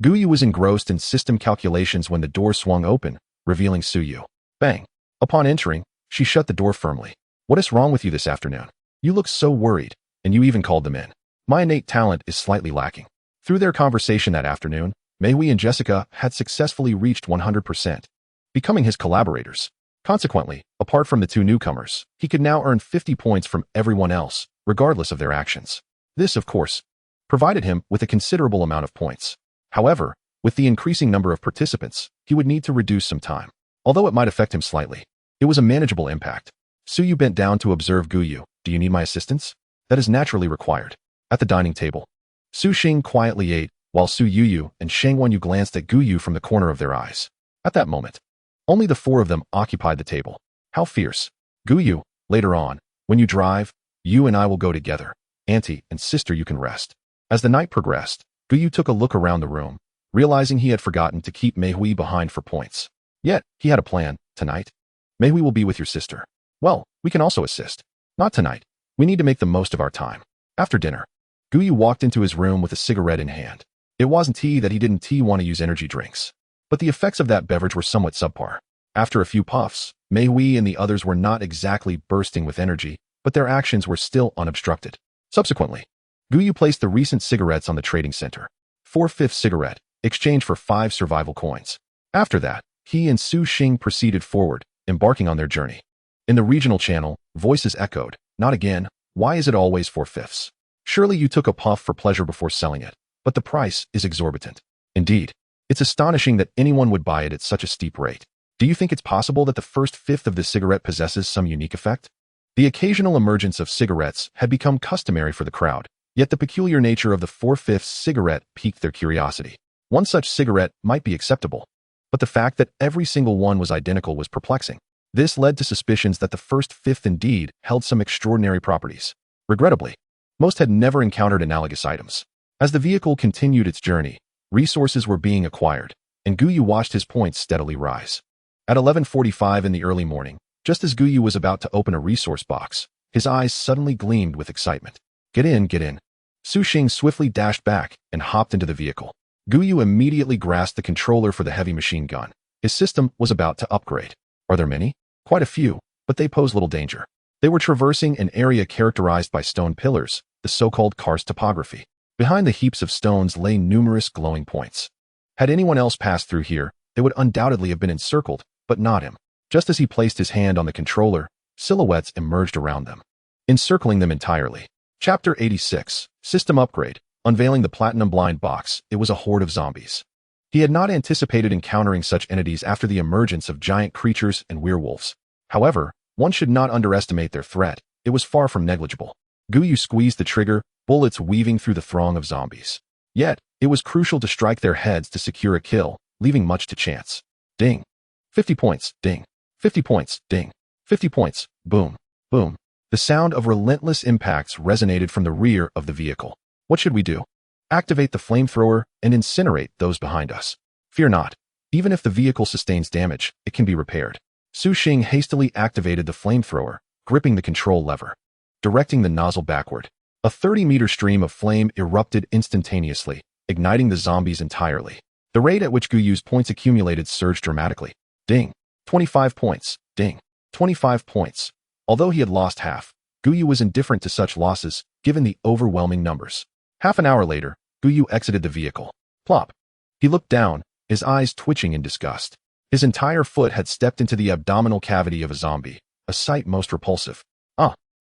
Gu Yu was engrossed in system calculations when the door swung open, revealing Su Yu. Bang. Upon entering, she shut the door firmly. What is wrong with you this afternoon? You look so worried, and you even called them in. My innate talent is slightly lacking. Through their conversation that afternoon, Mei Hui and Jessica had successfully reached 100%, becoming his collaborators. Consequently, apart from the two newcomers, he could now earn 50 points from everyone else, regardless of their actions. This, of course, provided him with a considerable amount of points. However, with the increasing number of participants, he would need to reduce some time. Although it might affect him slightly, it was a manageable impact. Su Yu bent down to observe Gu Yu. Do you need my assistance? That is naturally required. At the dining table, Su Xing quietly ate, while Su Yu and Shang Yu glanced at Gu Yu from the corner of their eyes. At that moment, only the four of them occupied the table. How fierce. Gu Yu, later on, when you drive, you and I will go together. Auntie and sister, you can rest. As the night progressed, Gu Yu took a look around the room, realizing he had forgotten to keep Mei Hui behind for points. Yet, he had a plan. Tonight, Mei Hui will be with your sister. Well, we can also assist. Not tonight. We need to make the most of our time. After dinner, Gu Yu walked into his room with a cigarette in hand. It wasn't that he didn't want to use energy drinks, but the effects of that beverage were somewhat subpar. After a few puffs, Mei Hui and the others were not exactly bursting with energy, but their actions were still unobstructed. Subsequently, Gu Yu placed the recent cigarettes on the trading center. 4/5 cigarette, exchanged for 5 survival coins. After that, he and Su Xing proceeded forward, embarking on their journey. In the regional channel, voices echoed, "Not again, why is it always 4/5? Surely you took a puff for pleasure before selling it, but the price is exorbitant. Indeed, it's astonishing that anyone would buy it at such a steep rate. Do you think it's possible that the first fifth of the cigarette possesses some unique effect?" The occasional emergence of cigarettes had become customary for the crowd, yet the peculiar nature of the 4/5 cigarette piqued their curiosity. One such cigarette might be acceptable, but the fact that every single one was identical was perplexing. This led to suspicions that the first fifth indeed held some extraordinary properties. Regrettably, most had never encountered analogous items. As the vehicle continued its journey, resources were being acquired, and Gu Yu watched his points steadily rise. At 11:45 in the early morning, just as Gu Yu was about to open a resource box, his eyes suddenly gleamed with excitement. Get in, get in." Su Xing swiftly dashed back and hopped into the vehicle. Gu Yu immediately grasped the controller for the heavy machine gun. His system was about to upgrade. Are there many? Quite a few, but they pose little danger. They were traversing an area characterized by stone pillars, the so-called karst topography. Behind the heaps of stones lay numerous glowing points. Had anyone else passed through here, they would undoubtedly have been encircled, but not him. Just as he placed his hand on the controller, silhouettes emerged around them, encircling them entirely. Chapter 86, System Upgrade. Unveiling the Platinum Blind Box, it was a horde of zombies. He had not anticipated encountering such entities after the emergence of giant creatures and werewolves. However, one should not underestimate their threat. It was far from negligible. Gu Yu squeezed the trigger, bullets weaving through the throng of zombies. Yet, it was crucial to strike their heads to secure a kill, leaving much to chance. Ding. 50 points, ding. 50 points, ding. 50 points, boom, boom. The sound of relentless impacts resonated from the rear of the vehicle. What should we do? Activate the flamethrower and incinerate those behind us. Fear not. Even if the vehicle sustains damage, it can be repaired. Su Xing hastily activated the flamethrower, gripping the control lever, directing the nozzle backward. A 30-meter stream of flame erupted instantaneously, igniting the zombies entirely. The rate at which Gu Yu's points accumulated surged dramatically. Ding. 25 points. Ding. 25 points. Although he had lost half, Gu Yu was indifferent to such losses, given the overwhelming numbers. Half an hour later, Gu Yu exited the vehicle. Plop. He looked down, his eyes twitching in disgust. His entire foot had stepped into the abdominal cavity of a zombie, a sight most repulsive.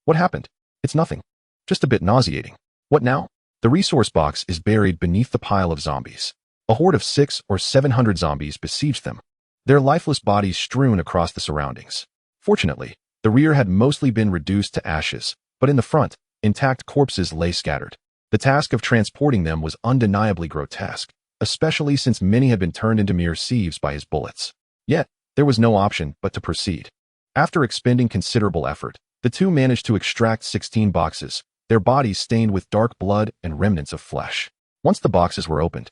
What happened? It's nothing. Just a bit nauseating. What now? The resource box is buried beneath the pile of zombies. A horde of 600 or 700 zombies besieged them, their lifeless bodies strewn across the surroundings. Fortunately, the rear had mostly been reduced to ashes, but in the front, intact corpses lay scattered. The task of transporting them was undeniably grotesque, especially since many had been turned into mere sieves by his bullets. Yet, there was no option but to proceed. After expending considerable effort, the two managed to extract 16 boxes, their bodies stained with dark blood and remnants of flesh. Once the boxes were opened,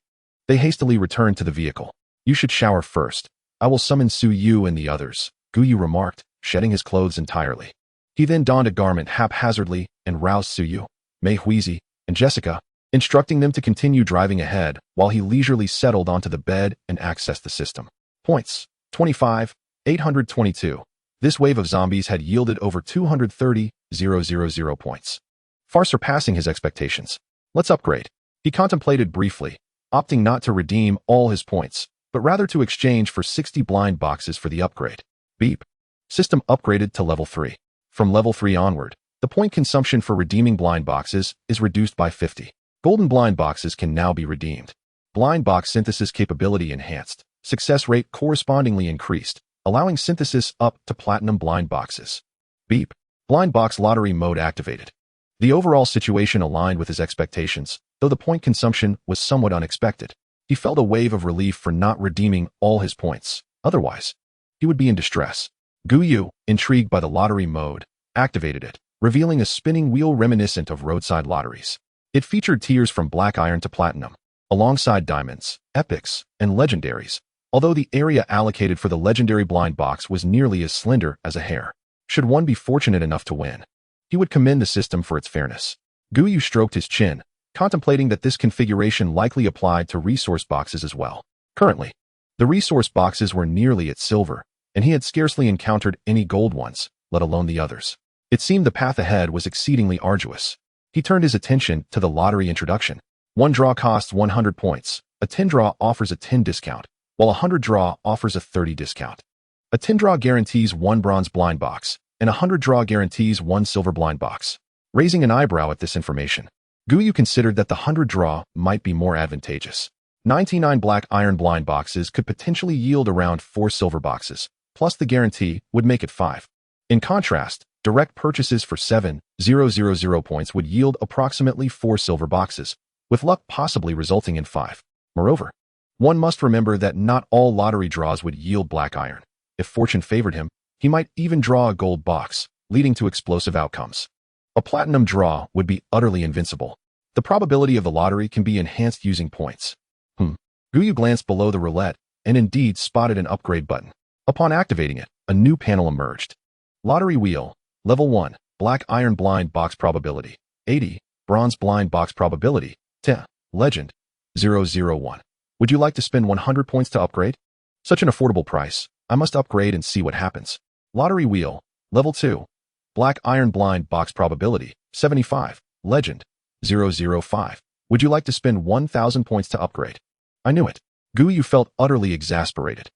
they hastily returned to the vehicle. You should shower first. I will summon Su Yu and the others, Gu Yu remarked, shedding his clothes entirely. He then donned a garment haphazardly and roused Su Yu, Mei Huizi, and Jessica, instructing them to continue driving ahead while he leisurely settled onto the bed and accessed the system. Points. 25, 822. This wave of zombies had yielded over 230,000 points, far surpassing his expectations. Let's upgrade. He contemplated briefly, opting not to redeem all his points, but rather to exchange for 60 blind boxes for the upgrade. Beep. System upgraded to level 3. From level 3 onward, the point consumption for redeeming blind boxes is reduced by 50. Golden blind boxes can now be redeemed. Blind box synthesis capability enhanced. Success rate correspondingly increased, allowing synthesis up to platinum blind boxes. Beep. Blind box lottery mode activated. The overall situation aligned with his expectations. though the point consumption was somewhat unexpected. He felt a wave of relief for not redeeming all his points. Otherwise, he would be in distress. Gu Yu, intrigued by the lottery mode, activated it, revealing a spinning wheel reminiscent of roadside lotteries. It featured tiers from black iron to platinum, alongside diamonds, epics, and legendaries, although the area allocated for the legendary blind box was nearly as slender as a hair. Should one be fortunate enough to win, he would commend the system for its fairness. Gu Yu stroked his chin, contemplating that this configuration likely applied to resource boxes as well. Currently, the resource boxes were nearly at silver, and he had scarcely encountered any gold ones, let alone the others. It seemed the path ahead was exceedingly arduous. He turned his attention to the lottery introduction. 1 draw costs 100 points. A 10 draw offers a 10 discount, while a 100 draw offers a 30 discount. A 10 draw guarantees 1 bronze blind box, and a 100 draw guarantees 1 silver blind box. Raising an eyebrow at this information, Gu Yu considered that the 100 draw might be more advantageous. 99 black iron blind boxes could potentially yield around 4 silver boxes, plus the guarantee would make it 5. In contrast, direct purchases for 7,000 points would yield approximately 4 silver boxes, with luck possibly resulting in 5. Moreover, one must remember that not all lottery draws would yield black iron. If fortune favored him, he might even draw a gold box, leading to explosive outcomes. A platinum draw would be utterly invincible. The probability of the lottery can be enhanced using points. Gu Yu glanced below the roulette and indeed spotted an upgrade button. Upon activating it, a new panel emerged. Lottery wheel, level 1, black iron blind box probability, 80, bronze blind box probability, 10, legend, 001. Would you like to spend 100 points to upgrade? Such an affordable price. I must upgrade and see what happens. Lottery wheel, level 2, black iron blind box probability, 75, legend, 005. Would you like to spend 1,000 points to upgrade? I knew it. Gu Yu felt utterly exasperated,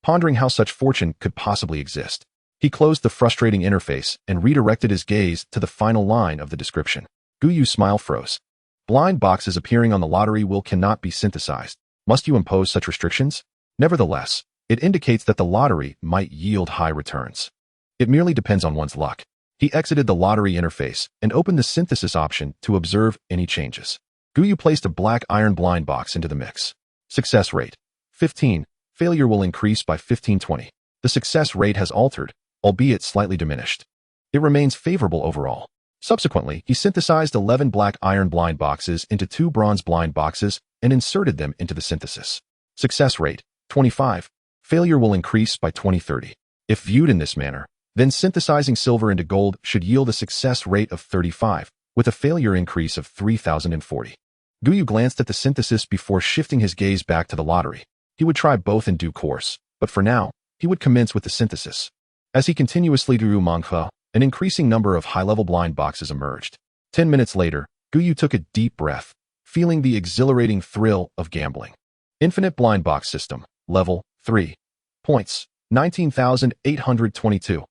pondering how such fortune could possibly exist. He closed the frustrating interface and redirected his gaze to the final line of the description. Gu Yu's smile froze. Blind boxes appearing on the lottery wheel cannot be synthesized. Must you impose such restrictions? Nevertheless, it indicates that the lottery might yield high returns. It merely depends on one's luck. He exited the lottery interface and opened the synthesis option to observe any changes. Gu Yu placed a black iron blind box into the mix. Success rate, 15. Failure will increase by 15-20. The success rate has altered, albeit slightly diminished. It remains favorable overall. Subsequently, he synthesized 11 black iron blind boxes into 2 bronze blind boxes and inserted them into the synthesis. Success rate, 25. Failure will increase by 20-30. If viewed in this manner, then synthesizing silver into gold should yield a success rate of 35, with a failure increase of 3,040. Gu Yu glanced at the synthesis before shifting his gaze back to the lottery. He would try both in due course, but for now, he would commence with the synthesis. As he continuously drew manhwa, an increasing number of high-level blind boxes emerged. 10 minutes later, Gu Yu took a deep breath, feeling the exhilarating thrill of gambling. Infinite blind box system, level 3. Points, 19,822.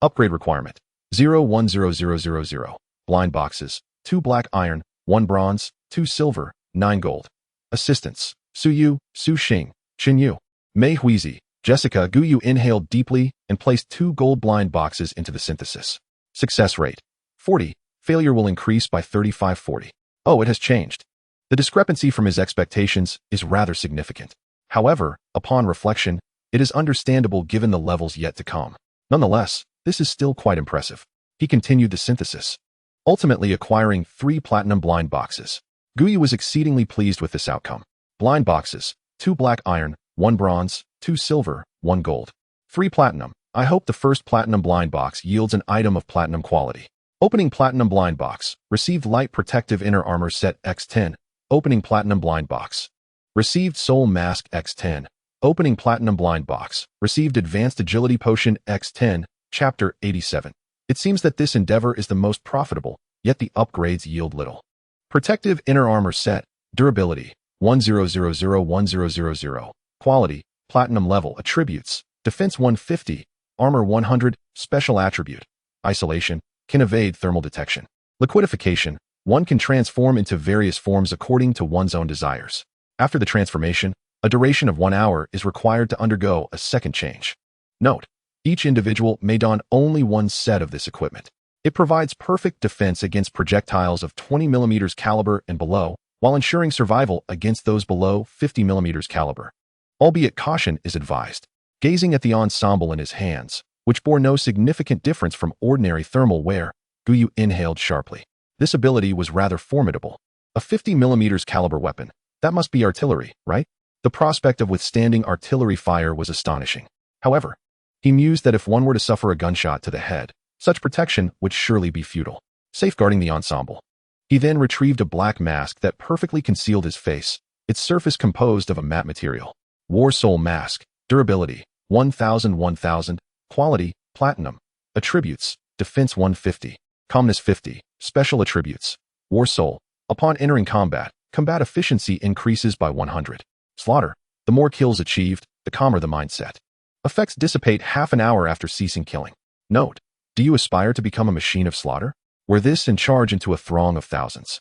Upgrade requirement, 0100000. Blind boxes, 2 black iron, 1 bronze, 2 silver, 9 gold. Assistants, Su Yu, Su Xing, Xin Yu, Mei Huizi, Jessica. Gu Yu inhaled deeply and placed 2 gold blind boxes into the synthesis. Success rate, 40. Failure will increase by 35-40. Oh, it has changed. The discrepancy from his expectations is rather significant. However, upon reflection, it is understandable given the levels yet to come. Nonetheless, this is still quite impressive. He continued the synthesis, ultimately acquiring 3 platinum blind boxes. Gu Yu was exceedingly pleased with this outcome. Blind boxes, 2 black iron, 1 bronze, 2 silver, 1 gold. 3 platinum. I hope the first platinum blind box yields an item of platinum quality. Opening platinum blind box. Received light protective inner armor set X10. Opening platinum blind box. Received soul mask X10. Opening platinum blind box. Received advanced agility potion X10, chapter 87. It seems that this endeavor is the most profitable, yet the upgrades yield little. Protective inner armor set. Durability, 10001000. Quality, platinum level. Attributes, defense 150, armor 100, special attribute, isolation, can evade thermal detection. Liquidification, one can transform into various forms according to one's own desires. After the transformation, a duration of 1 hour is required to undergo a second change. Note, each individual may don only one set of this equipment. It provides perfect defense against projectiles of 20 mm caliber and below, while ensuring survival against those below 50mm caliber. Albeit caution is advised. Gazing at the ensemble in his hands, which bore no significant difference from ordinary thermal wear, Gu Yu inhaled sharply. This ability was rather formidable. A 50mm caliber weapon. That must be artillery, right? The prospect of withstanding artillery fire was astonishing. However, he mused that if one were to suffer a gunshot to the head, such protection would surely be futile. Safeguarding the ensemble. He then retrieved a black mask that perfectly concealed his face, its surface composed of a matte material. War Soul Mask. Durability, 1000. Quality, Platinum. Attributes, Defense 150. Calmness 50. Special attributes. War Soul. Upon entering combat, combat efficiency increases by 100. Slaughter. The more kills achieved, the calmer the mindset. Effects dissipate half an hour after ceasing killing. Note. Do you aspire to become a machine of slaughter? Wear this and charge into a throng of thousands.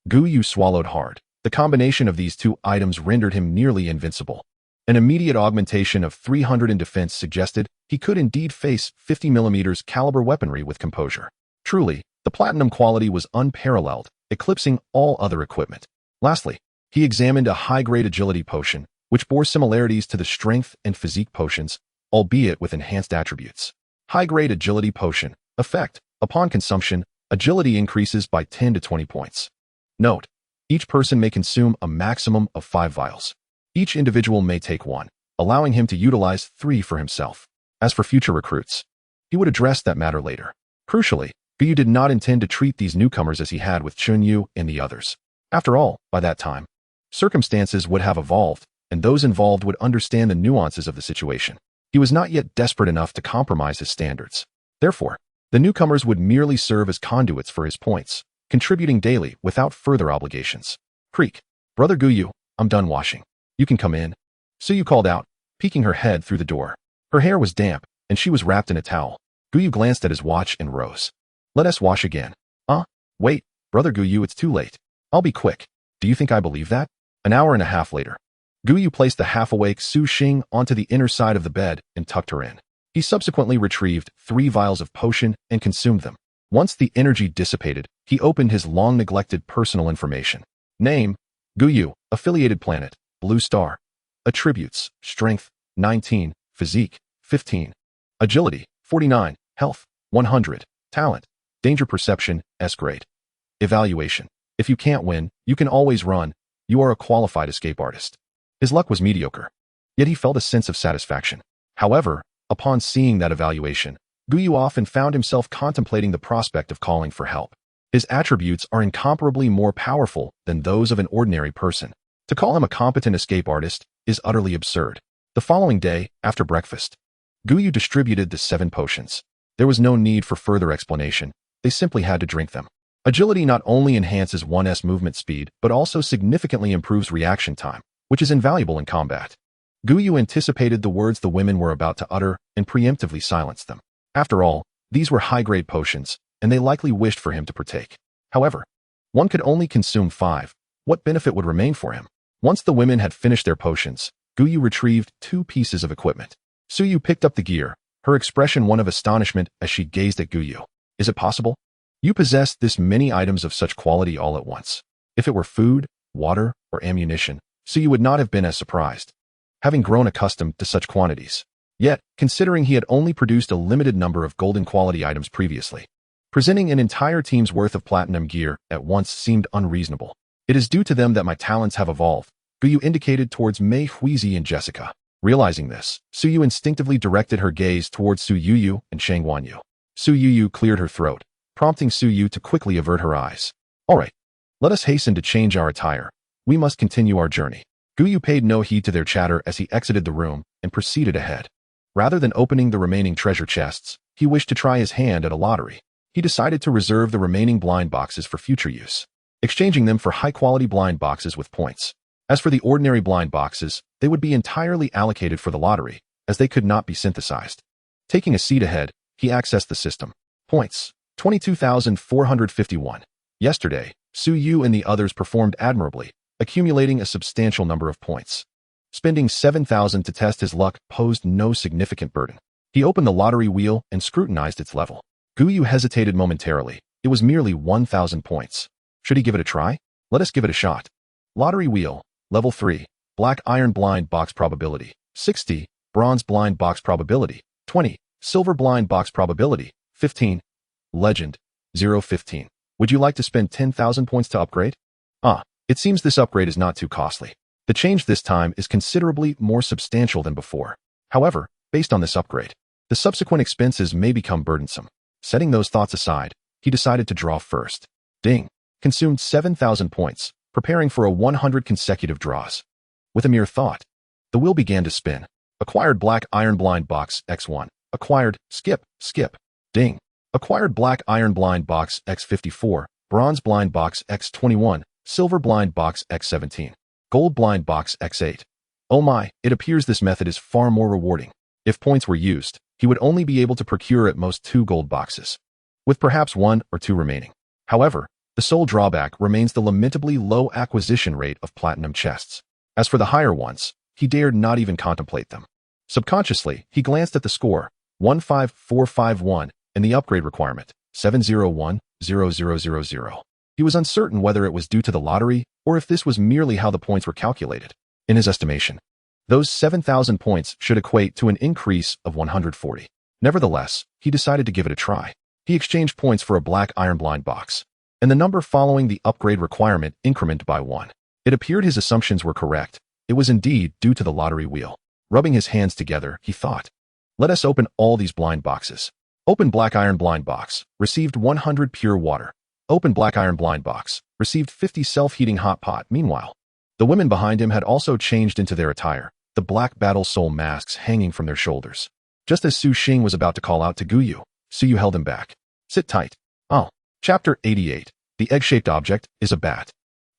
Gu Yu swallowed hard. The combination of these two items rendered him nearly invincible. An immediate augmentation of 300 in defense suggested he could indeed face 50mm caliber weaponry with composure. Truly, the platinum quality was unparalleled, eclipsing all other equipment. Lastly, he examined a high-grade agility potion, which bore similarities to the strength and physique potions, albeit with enhanced attributes. High-grade agility potion. Effect. Upon consumption, agility increases by 10 to 20 points. Note. Each person may consume a maximum of 5 vials. Each individual may take 1, allowing him to utilize 3 for himself. As for future recruits, he would address that matter later. Crucially, Gu Yu did not intend to treat these newcomers as he had with Chun Yu and the others. After all, by that time, circumstances would have evolved, and those involved would understand the nuances of the situation. He was not yet desperate enough to compromise his standards. Therefore, the newcomers would merely serve as conduits for his points, contributing daily without further obligations. Creak. Brother Gu Yu, I'm done washing. You can come in. Su Yu called out, peeking her head through the door. Her hair was damp, and she was wrapped in a towel. Gu Yu glanced at his watch and rose. Let us wash again. Wait, Brother Gu Yu, it's too late. I'll be quick. Do you think I believe that? An hour and a half later, Gu Yu placed the half-awake Su Xing onto the inner side of the bed and tucked her in. He subsequently retrieved 3 vials of potion and consumed them. Once the energy dissipated, he opened his long-neglected personal information. Name, Gu Yu, affiliated planet, Blue Star. Attributes, Strength, 19, Physique, 15. Agility, 49, Health, 100. Talent, Danger Perception, S grade. Evaluation. If you can't win, you can always run. You are a qualified escape artist. His luck was mediocre, yet he felt a sense of satisfaction. However, upon seeing that evaluation, Gu Yu often found himself contemplating the prospect of calling for help. His attributes are incomparably more powerful than those of an ordinary person. To call him a competent escape artist is utterly absurd. The following day, after breakfast, Gu Yu distributed the 7 potions. There was no need for further explanation. They simply had to drink them. Agility not only enhances one's movement speed, but also significantly improves reaction time, which is invaluable in combat. Gu Yu anticipated the words the women were about to utter and preemptively silenced them. After all, these were high-grade potions, and they likely wished for him to partake. However, one could only consume 5. What benefit would remain for him? Once the women had finished their potions, Gu Yu retrieved 2 pieces of equipment. Su Yu picked up the gear, her expression one of astonishment as she gazed at Gu Yu. Is it possible? You possess this many items of such quality all at once. If it were food, water, or ammunition, Su Yu would not have been as surprised, having grown accustomed to such quantities. Yet, considering he had only produced a limited number of golden quality items previously, presenting an entire team's worth of platinum gear at once seemed unreasonable. It is due to them that my talents have evolved, Gu Yu indicated towards Mei Huizi and Jessica. Realizing this, Su Yu instinctively directed her gaze towards Su Yu and Shang Wanyu. Su Yu cleared her throat, prompting Su Yu to quickly avert her eyes. All right, let us hasten to change our attire. We must continue our journey. Gu Yu paid no heed to their chatter as he exited the room and proceeded ahead. Rather than opening the remaining treasure chests, he wished to try his hand at a lottery. He decided to reserve the remaining blind boxes for future use, exchanging them for high-quality blind boxes with points. As for the ordinary blind boxes, they would be entirely allocated for the lottery, as they could not be synthesized. Taking a seat ahead, he accessed the system. Points, 22,451. Yesterday, Su Yu and the others performed admirably, accumulating a substantial number of points. Spending 7,000 to test his luck posed no significant burden. He opened the lottery wheel and scrutinized its level. Gu Yu hesitated momentarily. It was merely 1,000 points. Should he give it a try? Let us give it a shot. Lottery wheel. Level 3. Black iron blind box probability. 60. Bronze blind box probability. 20. Silver blind box probability. 15. Legend. 015. Would you like to spend 10,000 points to upgrade? It seems this upgrade is not too costly. The change this time is considerably more substantial than before. However, based on this upgrade, the subsequent expenses may become burdensome. Setting those thoughts aside, he decided to draw first. Ding. Consumed 7,000 points, preparing for a 100 consecutive draws. With a mere thought, the wheel began to spin. Acquired black iron blind box X1. Acquired, skip. Ding. Acquired black iron blind box X54, bronze blind box X21, silver blind box X17, gold blind box X8. Oh my, it appears this method is far more rewarding. If points were used, he would only be able to procure at most 2 gold boxes, with perhaps 1 or 2 remaining. However, the sole drawback remains the lamentably low acquisition rate of platinum chests. As for the higher ones, he dared not even contemplate them. Subconsciously, he glanced at the score, 15451, and the upgrade requirement, 7010000. He was uncertain whether it was due to the lottery or if this was merely how the points were calculated. In his estimation, those 7,000 points should equate to an increase of 140. Nevertheless, he decided to give it a try. He exchanged points for a black iron blind box, and the number following the upgrade requirement incremented by 1. It appeared his assumptions were correct. It was indeed due to the lottery wheel. Rubbing his hands together, he thought, "Let us open all these blind boxes." Open black iron blind box, received 100 pure water. Open black iron blind box, received 50 self-heating hot pot. Meanwhile, the women behind him had also changed into their attire, the black battle soul masks hanging from their shoulders. Just as Su Xing was about to call out to Gu Yu, Su Yu held him back. "Sit tight." Chapter 88. The egg-shaped object is a bat.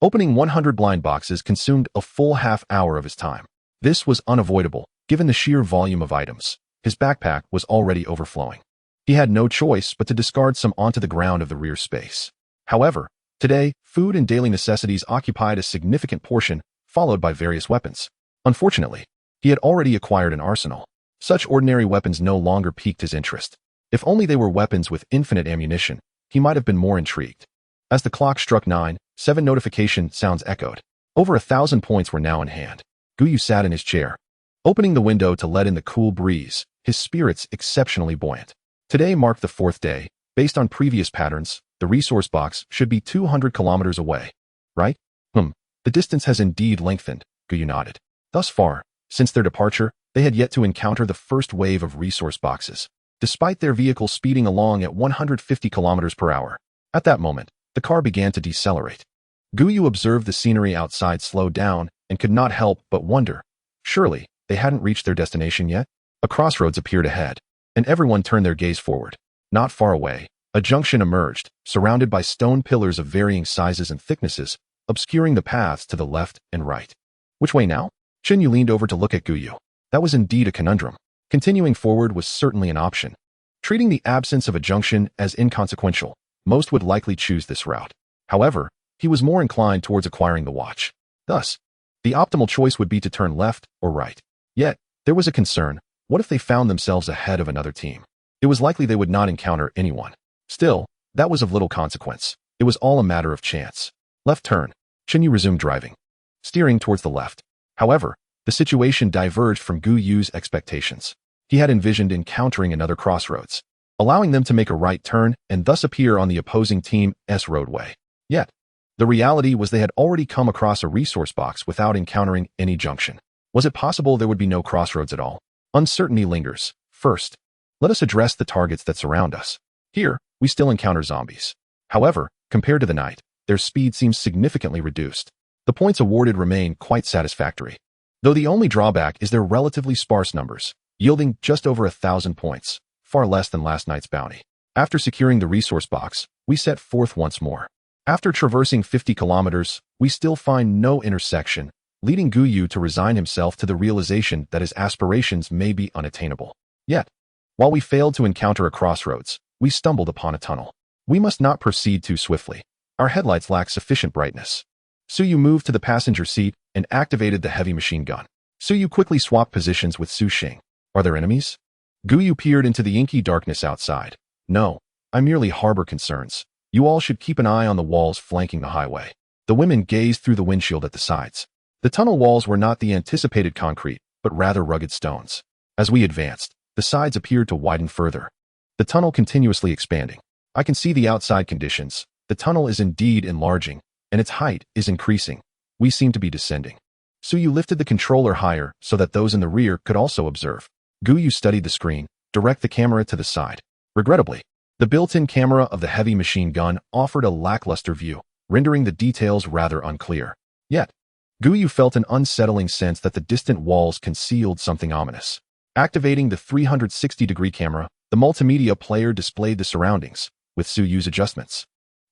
Opening 100 blind boxes consumed a full half-hour of his time. This was unavoidable, given the sheer volume of items. His backpack was already overflowing. He had no choice but to discard some onto the ground of the rear space. However, today, food and daily necessities occupied a significant portion, followed by various weapons. Unfortunately, he had already acquired an arsenal. Such ordinary weapons no longer piqued his interest. If only they were weapons with infinite ammunition, he might have been more intrigued. As the clock struck 9, 7 notification sounds echoed. Over 1,000 points were now in hand. Gu Yu sat in his chair, opening the window to let in the cool breeze, his spirits exceptionally buoyant. Today marked the 4th day. Based on previous patterns, the resource box should be 200 kilometers away. Right? The distance has indeed lengthened, Gu Yu nodded. Thus far, since their departure, they had yet to encounter the first wave of resource boxes, despite their vehicle speeding along at 150 kilometers per hour. At that moment, the car began to decelerate. Gu Yu observed the scenery outside slow down and could not help but wonder. Surely, they hadn't reached their destination yet? A crossroads appeared ahead, and everyone turned their gaze forward. Not far away, a junction emerged, surrounded by stone pillars of varying sizes and thicknesses, obscuring the paths to the left and right. Which way now? Chen Yu leaned over to look at Gu Yu. That was indeed a conundrum. Continuing forward was certainly an option. Treating the absence of a junction as inconsequential, most would likely choose this route. However, he was more inclined towards acquiring the watch. Thus, the optimal choice would be to turn left or right. Yet, there was a concern. What if they found themselves ahead of another team? It was likely they would not encounter anyone. Still, that was of little consequence. It was all a matter of chance. Left turn. Chen Yu resumed driving, steering towards the left. However, the situation diverged from Gu Yu's expectations. He had envisioned encountering another crossroads, allowing them to make a right turn and thus appear on the opposing team's roadway. Yet, the reality was they had already come across a resource box without encountering any junction. Was it possible there would be no crossroads at all? Uncertainty lingers. First, let us address the targets that surround us. Here, we still encounter zombies. However, compared to the night, their speed seems significantly reduced. The points awarded remain quite satisfactory, though the only drawback is their relatively sparse numbers, yielding just over 1,000 points, far less than last night's bounty. After securing the resource box, we set forth once more. After traversing 50 kilometers, we still find no intersection, leading Gu Yu to resign himself to the realization that his aspirations may be unattainable. Yet, while we failed to encounter a crossroads, we stumbled upon a tunnel. We must not proceed too swiftly. Our headlights lack sufficient brightness. Su Yu moved to the passenger seat and activated the heavy machine gun. Su Yu quickly swapped positions with Su Xing. Are there enemies? Gu Yu peered into the inky darkness outside. No, I merely harbor concerns. You all should keep an eye on the walls flanking the highway. The women gazed through the windshield at the sides. The tunnel walls were not the anticipated concrete, but rather rugged stones. As we advanced, the sides appeared to widen further. The tunnel continuously expanding. I can see the outside conditions. The tunnel is indeed enlarging, and its height is increasing. We seem to be descending. Su Yu lifted the controller higher so that those in the rear could also observe. Gu Yu studied the screen, direct the camera to the side. Regrettably, the built-in camera of the heavy machine gun offered a lackluster view, rendering the details rather unclear. Yet, Gu Yu felt an unsettling sense that the distant walls concealed something ominous. Activating the 360-degree camera, the multimedia player displayed the surroundings, with Su Yu's adjustments.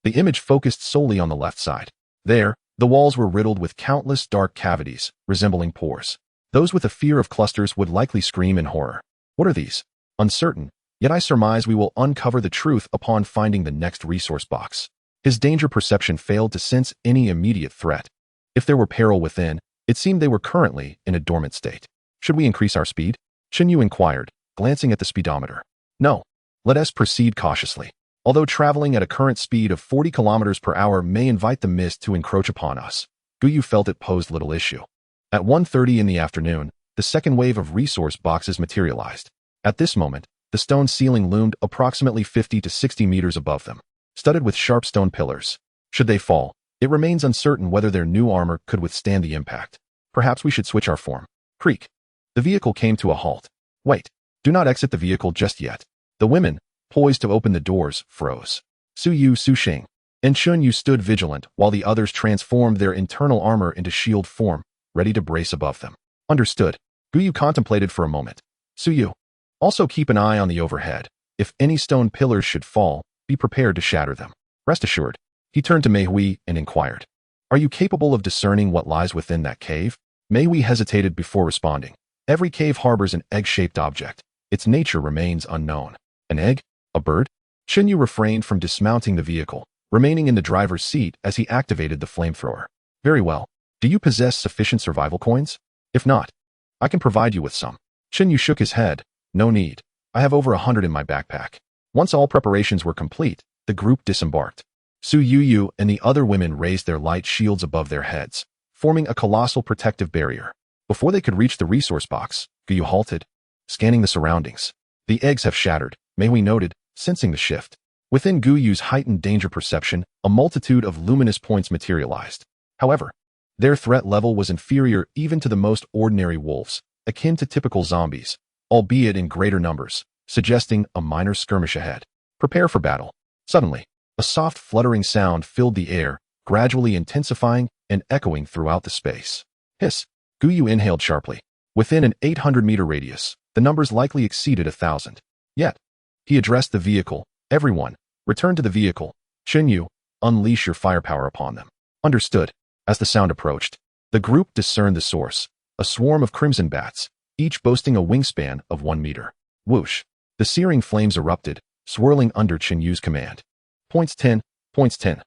The image focused solely on the left side. There, the walls were riddled with countless dark cavities, resembling pores. Those with a fear of clusters would likely scream in horror. What are these? Uncertain, yet I surmise we will uncover the truth upon finding the next resource box. His danger perception failed to sense any immediate threat. If there were peril within, it seemed they were currently in a dormant state. Should we increase our speed? Chen Yu inquired, glancing at the speedometer. No. Let us proceed cautiously. Although traveling at a current speed of 40 kilometers per hour may invite the mist to encroach upon us, Gu Yu felt it posed little issue. At 1:30 in the afternoon, the second wave of resource boxes materialized. At this moment, the stone ceiling loomed approximately 50 to 60 meters above them, studded with sharp stone pillars. Should they fall, it remains uncertain whether their new armor could withstand the impact. Perhaps we should switch our form. Creak. The vehicle came to a halt. Wait. Do not exit the vehicle just yet. The women, poised to open the doors, froze. Su Yu, Su Xing, and Chun Yu stood vigilant while the others transformed their internal armor into shield form, ready to brace above them. Understood. Gu Yu contemplated for a moment. Su Yu, also keep an eye on the overhead. If any stone pillars should fall, be prepared to shatter them. Rest assured. He turned to Mei Hui and inquired, are you capable of discerning what lies within that cave? Mei Hui hesitated before responding. Every cave harbors an egg-shaped object. Its nature remains unknown. An egg? A bird? Chen Yu refrained from dismounting the vehicle, remaining in the driver's seat as he activated the flamethrower. Very well. Do you possess sufficient survival coins? If not, I can provide you with some. Chen Yu shook his head. No need. I have over 100 in my backpack. Once all preparations were complete, the group disembarked. Su Yu and the other women raised their light shields above their heads, forming a colossal protective barrier. Before they could reach the resource box, Gu Yu halted, scanning the surroundings. The eggs have shattered, Mei Hui noted, sensing the shift. Within Gu Yu's heightened danger perception, a multitude of luminous points materialized. However, their threat level was inferior even to the most ordinary wolves, akin to typical zombies, albeit in greater numbers, suggesting a minor skirmish ahead. Prepare for battle. Suddenly, a soft fluttering sound filled the air, gradually intensifying and echoing throughout the space. Hiss! Gu Yu inhaled sharply. Within an 800-meter radius, the numbers likely exceeded 1,000. Yet, he addressed the vehicle. Everyone, return to the vehicle. Chen Yu, unleash your firepower upon them. Understood. As the sound approached, the group discerned the source, a swarm of crimson bats, each boasting a wingspan of 1 meter. Whoosh! The searing flames erupted, swirling under Chen Yu's command. Points 10, points 10.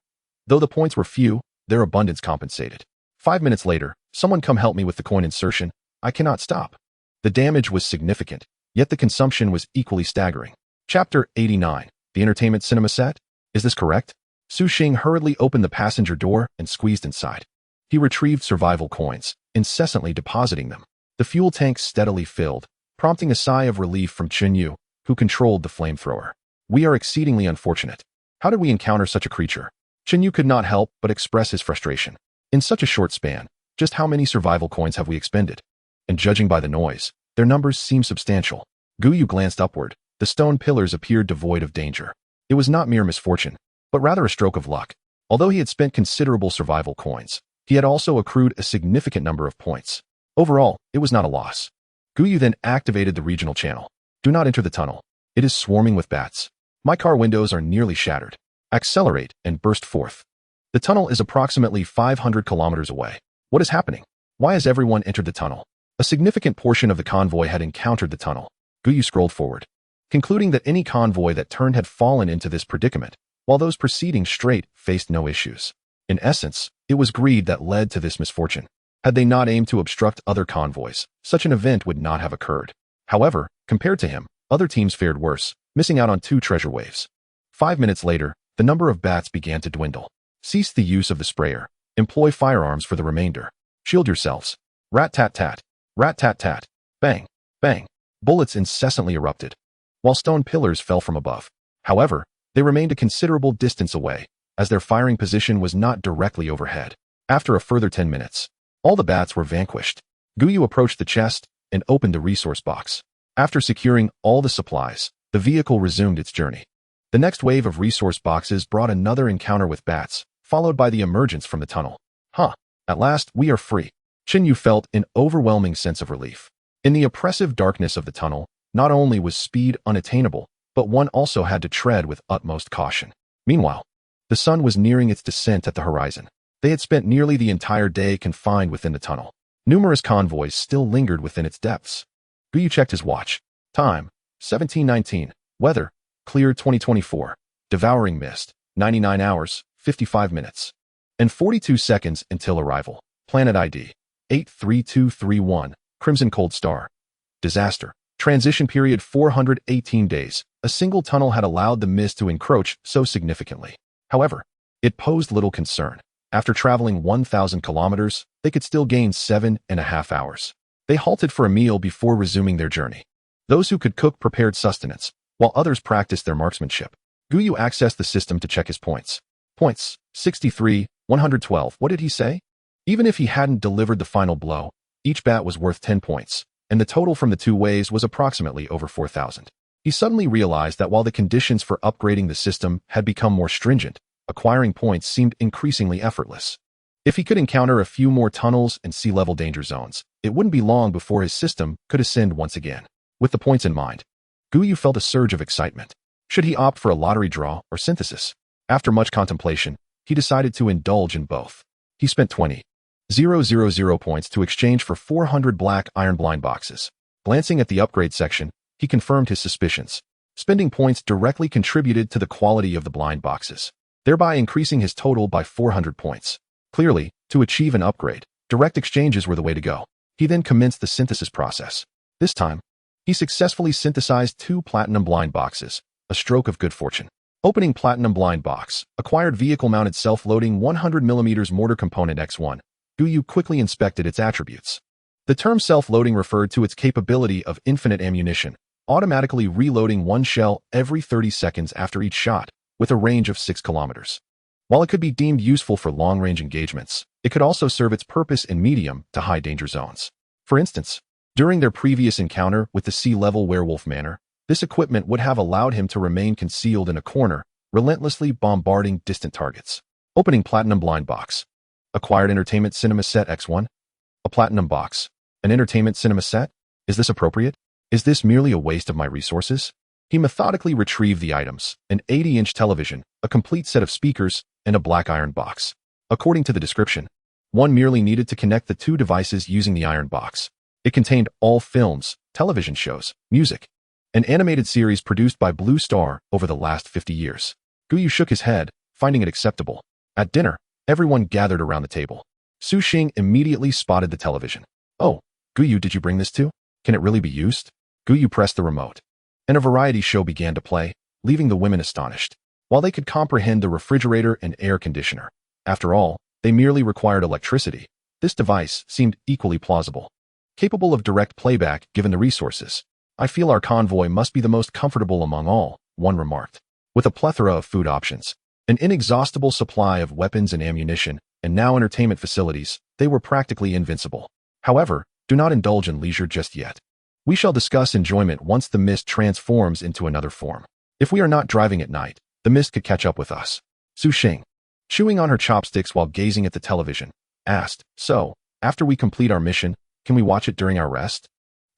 Though the points were few, their abundance compensated. 5 minutes later, someone come help me with the coin insertion. I cannot stop. The damage was significant, yet the consumption was equally staggering. Chapter 89. The entertainment cinema set? Is this correct? Su Xing hurriedly opened the passenger door and squeezed inside. He retrieved survival coins, incessantly depositing them. The fuel tank steadily filled, prompting a sigh of relief from Chen Yu, who controlled the flamethrower. We are exceedingly unfortunate. How did we encounter such a creature? Chen Yu could not help but express his frustration. In such a short span, just how many survival coins have we expended? And judging by the noise, their numbers seem substantial. Gu Yu glanced upward. The stone pillars appeared devoid of danger. It was not mere misfortune, but rather a stroke of luck. Although he had spent considerable survival coins, he had also accrued a significant number of points. Overall, it was not a loss. Gu Yu then activated the regional channel. Do not enter the tunnel. It is swarming with bats. My car windows are nearly shattered. Accelerate and burst forth. The tunnel is approximately 500 kilometers away. What is happening? Why has everyone entered the tunnel? A significant portion of the convoy had encountered the tunnel. Gu Yu scrolled forward, concluding that any convoy that turned had fallen into this predicament, while those proceeding straight faced no issues. In essence, it was greed that led to this misfortune. Had they not aimed to obstruct other convoys, such an event would not have occurred. However, compared to him, other teams fared worse, missing out on 2 treasure waves. 5 minutes later, the number of bats began to dwindle. Cease the use of the sprayer. Employ firearms for the remainder. Shield yourselves. Rat-tat-tat. Rat-tat-tat. Bang. Bang. Bullets incessantly erupted, while stone pillars fell from above. However, they remained a considerable distance away, as their firing position was not directly overhead. After a further 10 minutes, all the bats were vanquished. Gu Yu approached the chest and opened the resource box. After securing all the supplies, the vehicle resumed its journey. The next wave of resource boxes brought another encounter with bats, followed by the emergence from the tunnel. At last, we are free. Qin Yu felt an overwhelming sense of relief. In the oppressive darkness of the tunnel, not only was speed unattainable, but one also had to tread with utmost caution. Meanwhile, the sun was nearing its descent at the horizon. They had spent nearly the entire day confined within the tunnel. Numerous convoys still lingered within its depths. Gu Yu checked his watch. Time, 17:19. Weather, clear 2024. Devouring mist, 99 hours, 55 minutes. And 42 seconds until arrival. Planet ID, 83231, Crimson Cold Star. Disaster. Transition period 418 days. A single tunnel had allowed the mist to encroach so significantly. However, it posed little concern. After traveling 1,000 kilometers, they could still gain 7.5 hours. They halted for a meal before resuming their journey. Those who could cook prepared sustenance, while others practiced their marksmanship. Gu Yu accessed the system to check his points. Points, 63, 112. What did he say? Even if he hadn't delivered the final blow, each bat was worth 10 points, and the total from the two ways was approximately over 4,000. He suddenly realized that while the conditions for upgrading the system had become more stringent, acquiring points seemed increasingly effortless. If he could encounter a few more tunnels and sea-level danger zones, it wouldn't be long before his system could ascend once again. With the points in mind, Gu Yu felt a surge of excitement. Should he opt for a lottery draw or synthesis? After much contemplation, he decided to indulge in both. He spent 20,000 points to exchange for 400 black iron blind boxes. Glancing at the upgrade section, he confirmed his suspicions. Spending points directly contributed to the quality of the blind boxes, thereby increasing his total by 400 points. Clearly, to achieve an upgrade, direct exchanges were the way to go. He then commenced the synthesis process. This time, he successfully synthesized 2 platinum blind boxes, a stroke of good fortune. Opening platinum blind box, acquired vehicle-mounted self-loading 100mm mortar component X1. Gu Yu quickly inspected its attributes. The term self-loading referred to its capability of infinite ammunition, automatically reloading one shell every 30 seconds after each shot, with a range of 6 kilometers. While it could be deemed useful for long-range engagements, it could also serve its purpose in medium to high danger zones. For instance, during their previous encounter with the sea-level werewolf manor, this equipment would have allowed him to remain concealed in a corner, relentlessly bombarding distant targets. Opening platinum blind box. Acquired entertainment cinema set X1. A platinum box. An entertainment cinema set? Is this appropriate? Is this merely a waste of my resources? He methodically retrieved the items, an 80-inch television, a complete set of speakers, and a black iron box. According to the description, one merely needed to connect the two devices using the iron box. It contained all films, television shows, music, an animated series produced by Blue Star over the last 50 years. Gu Yu shook his head, finding it acceptable. At dinner, everyone gathered around the table. Su Xing immediately spotted the television. Oh, Gu Yu, did you bring this too? Can it really be used? Gu Yu pressed the remote, and a variety show began to play, leaving the women astonished. While they could comprehend the refrigerator and air conditioner, after all, they merely required electricity, this device seemed equally plausible. Capable of direct playback given the resources. I feel our convoy must be the most comfortable among all, one remarked. With a plethora of food options, an inexhaustible supply of weapons and ammunition, and now entertainment facilities, they were practically invincible. However, do not indulge in leisure just yet. We shall discuss enjoyment once the mist transforms into another form. If we are not driving at night, the mist could catch up with us. Su Xing, chewing on her chopsticks while gazing at the television, asked, so, after we complete our mission, can we watch it during our rest?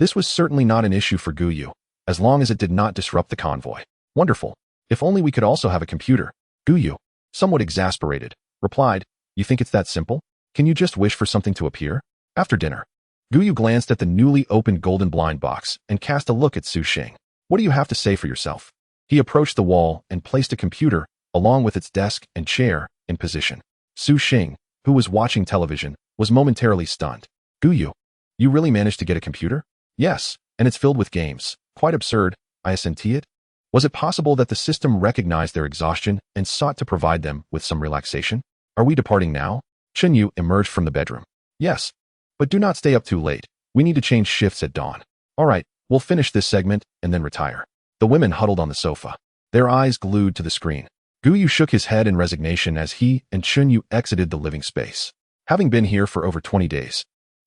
This was certainly not an issue for Gu Yu, as long as it did not disrupt the convoy. Wonderful. If only we could also have a computer. Gu Yu, somewhat exasperated, replied, you think it's that simple? Can you just wish for something to appear? After dinner, Gu Yu glanced at the newly opened golden blind box and cast a look at Su Xing. What do you have to say for yourself? He approached the wall and placed a computer, along with its desk and chair, in position. Su Xing, who was watching television, was momentarily stunned. Gu Yu, you really managed to get a computer? Yes, and it's filled with games. Quite absurd, I assent it. Was it possible that the system recognized their exhaustion and sought to provide them with some relaxation? Are we departing now? Chen Yu emerged from the bedroom. Yes, but do not stay up too late. We need to change shifts at dawn. All right, we'll finish this segment and then retire. The women huddled on the sofa, their eyes glued to the screen. Gu Yu shook his head in resignation as he and Chen Yu exited the living space. Having been here for over 20 days,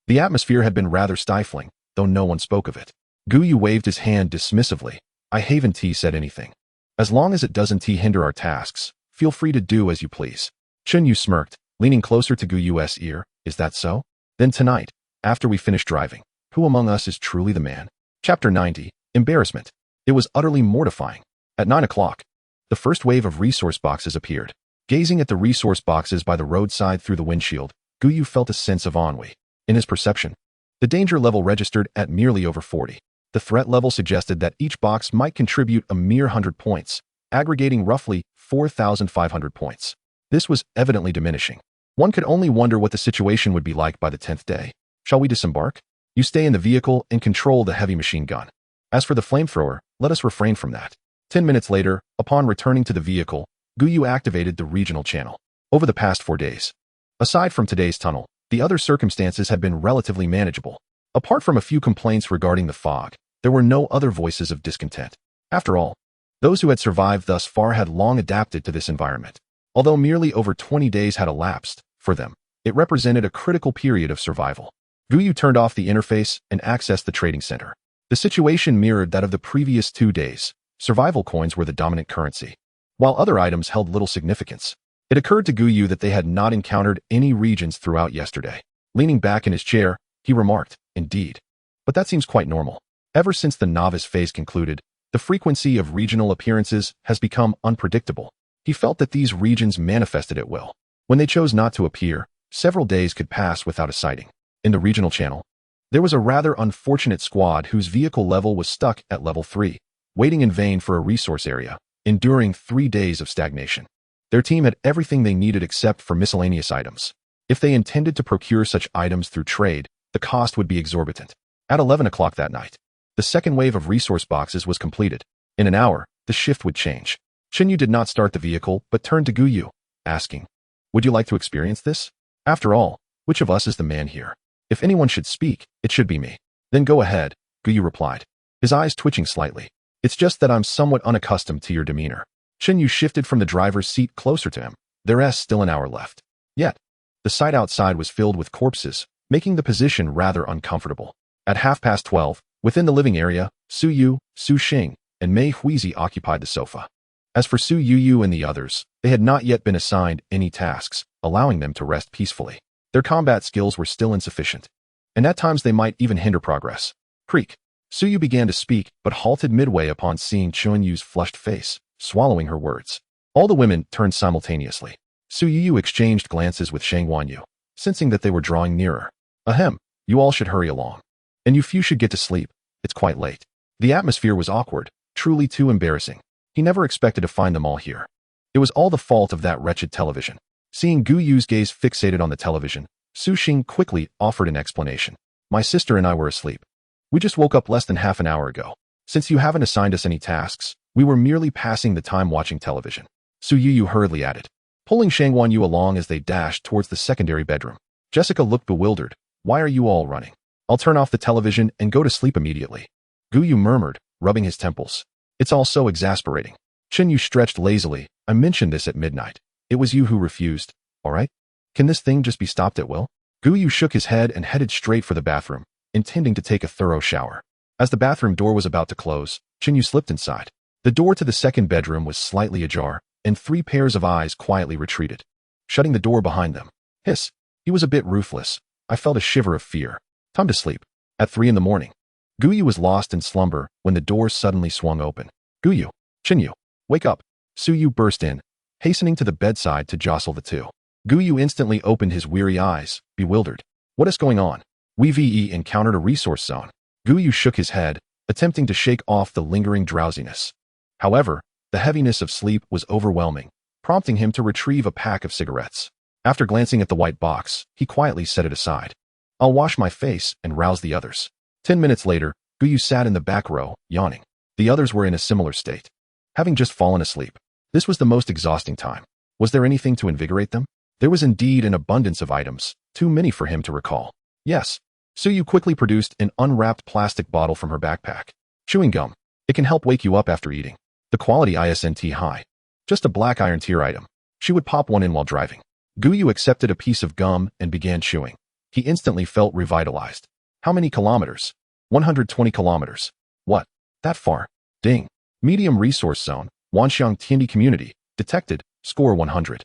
the atmosphere had been rather stifling, though no one spoke of it. Gu Yu waved his hand dismissively. I haven't said anything. As long as it doesn't hinder our tasks, feel free to do as you please. Chen Yu smirked, leaning closer to Gu Yu's ear. Is that so? Then tonight, after we finish driving, who among us is truly the man? Chapter 90. Embarrassment. It was utterly mortifying. At 9 o'clock, the first wave of resource boxes appeared. Gazing at the resource boxes by the roadside through the windshield, Gu Yu felt a sense of ennui. In his perception, the danger level registered at merely over 40. The threat level suggested that each box might contribute a mere 100 points, aggregating roughly 4,500 points. This was evidently diminishing. One could only wonder what the situation would be like by the 10th day. Shall we disembark? You stay in the vehicle and control the heavy machine gun. As for the flamethrower, let us refrain from that. 10 minutes later, upon returning to the vehicle, Gu Yu activated the regional channel. Over the past 4 days, aside from today's tunnel, the other circumstances had been relatively manageable. Apart from a few complaints regarding the fog, there were no other voices of discontent. After all, those who had survived thus far had long adapted to this environment. Although merely over 20 days had elapsed, for them, it represented a critical period of survival. Gu Yu turned off the interface and accessed the trading center. The situation mirrored that of the previous 2 days. Survival coins were the dominant currency, while other items held little significance. It occurred to Gu Yu that they had not encountered any regions throughout yesterday. Leaning back in his chair, he remarked, Indeed. But that seems quite normal. Ever since the novice phase concluded, the frequency of regional appearances has become unpredictable. He felt that these regions manifested at will. When they chose not to appear, several days could pass without a sighting. In the regional channel, there was a rather unfortunate squad whose vehicle level was stuck at level 3, waiting in vain for a resource area, enduring 3 days of stagnation. Their team had everything they needed except for miscellaneous items. If they intended to procure such items through trade, the cost would be exorbitant. At 11 o'clock that night, the second wave of resource boxes was completed. In an hour, the shift would change. Chen Yu did not start the vehicle but turned to Gu Yu, asking, Would you like to experience this? After all, which of us is the man here? If anyone should speak, it should be me. Then go ahead, Gu Yu replied, his eyes twitching slightly. It's just that I'm somewhat unaccustomed to your demeanor. Chen Yu shifted from the driver's seat closer to him. There's still an hour left. Yet, the site outside was filled with corpses, making the position rather uncomfortable. At 12:30, within the living area, Su Yu, Su Xing, and Mei Huizi occupied the sofa. As for Su Yu and the others, they had not yet been assigned any tasks, allowing them to rest peacefully. Their combat skills were still insufficient, and at times they might even hinder progress. Creak. Su Yu began to speak, but halted midway upon seeing Chen Yu's flushed face, swallowing her words. All the women turned simultaneously. Su Yu exchanged glances with Shang Wanyu, sensing that they were drawing nearer. Ahem, you all should hurry along. And you few should get to sleep. It's quite late. The atmosphere was awkward, truly too embarrassing. He never expected to find them all here. It was all the fault of that wretched television. Seeing Gu Yu's gaze fixated on the television, Su Xing quickly offered an explanation. My sister and I were asleep. We just woke up less than half an hour ago. Since you haven't assigned us any tasks, we were merely passing the time watching television. Su Yu hurriedly added, pulling Shang Wanyu along as they dashed towards the secondary bedroom. Jessica looked bewildered. Why are you all running? I'll turn off the television and go to sleep immediately. Gu Yu murmured, rubbing his temples. It's all so exasperating. Chen Yu stretched lazily. I mentioned this at midnight. It was you who refused. All right? Can this thing just be stopped at will? Gu Yu shook his head and headed straight for the bathroom, intending to take a thorough shower. As the bathroom door was about to close, Chen Yu slipped inside. The door to the second bedroom was slightly ajar, and 3 pairs of eyes quietly retreated, shutting the door behind them. Hiss. He was a bit ruthless. I felt a shiver of fear. Time to sleep. At 3 in the morning, Gu Yu was lost in slumber when the door suddenly swung open. Gu Yu, Chen Yu, wake up. Su Yu burst in, hastening to the bedside to jostle the two. Gu Yu instantly opened his weary eyes, bewildered. What is going on? We've encountered a resource zone. Gu Yu shook his head, attempting to shake off the lingering drowsiness. However, the heaviness of sleep was overwhelming, prompting him to retrieve a pack of cigarettes. After glancing at the white box, he quietly set it aside. I'll wash my face and rouse the others. 10 minutes later, Gu Yu sat in the back row, yawning. The others were in a similar state, having just fallen asleep. This was the most exhausting time. Was there anything to invigorate them? There was indeed an abundance of items, too many for him to recall. Yes. Su Yu quickly produced an unwrapped plastic bottle from her backpack. Chewing gum. It can help wake you up after eating. The quality isn't high. Just a black iron tier item. She would pop one in while driving. Gu Yu accepted a piece of gum and began chewing. He instantly felt revitalized. How many kilometers? 120 kilometers. What? That far? Ding. Medium resource zone, Wanxiang Tiandi community. Detected. Score 100.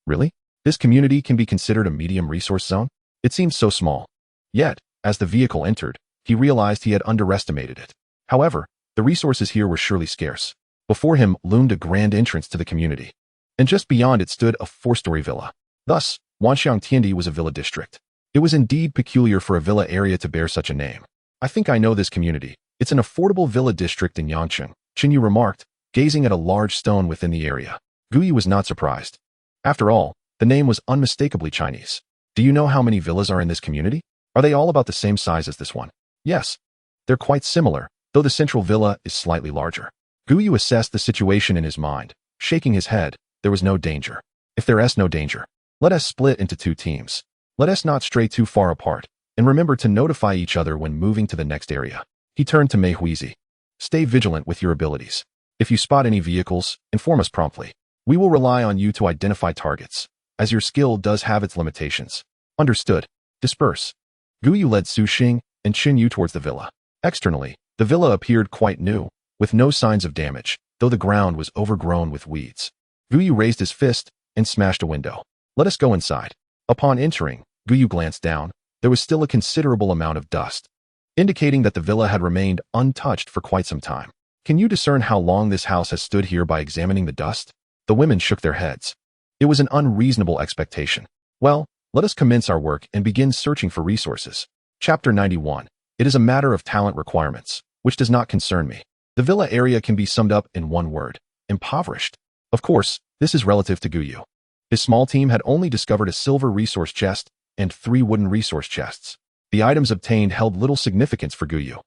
Really? This community can be considered a medium resource zone? It seems so small. Yet, as the vehicle entered, he realized he had underestimated it. However, the resources here were surely scarce. Before him loomed a grand entrance to the community. And just beyond it stood a 4-story villa. Thus, Wanxiang Tiandi was a villa district. It was indeed peculiar for a villa area to bear such a name. I think I know this community. It's an affordable villa district in Yangcheng, Chen Yu remarked, gazing at a large stone within the area. Gu Yu was not surprised. After all, the name was unmistakably Chinese. Do you know how many villas are in this community? Are they all about the same size as this one? Yes. They're quite similar, though the central villa is slightly larger. Gu Yu assessed the situation in his mind, shaking his head. There was no danger. If there is no danger, let us split into 2 teams. Let us not stray too far apart, and remember to notify each other when moving to the next area. He turned to Mei Huizi. Stay vigilant with your abilities. If you spot any vehicles, inform us promptly. We will rely on you to identify targets, as your skill does have its limitations. Understood. Disperse. Gu Yu led Su Xing and Chen Yu towards the villa. Externally, the villa appeared quite new, with no signs of damage, though the ground was overgrown with weeds. Gu Yu raised his fist and smashed a window. Let us go inside. Upon entering, Gu Yu glanced down. There was still a considerable amount of dust, indicating that the villa had remained untouched for quite some time. Can you discern how long this house has stood here by examining the dust? The women shook their heads. It was an unreasonable expectation. Well, let us commence our work and begin searching for resources. Chapter 91. It is a matter of talent requirements, which does not concern me. The villa area can be summed up in one word: impoverished. Of course, this is relative to Gu Yu. His small team had only discovered a silver resource chest and 3 wooden resource chests. The items obtained held little significance for Gu Yu.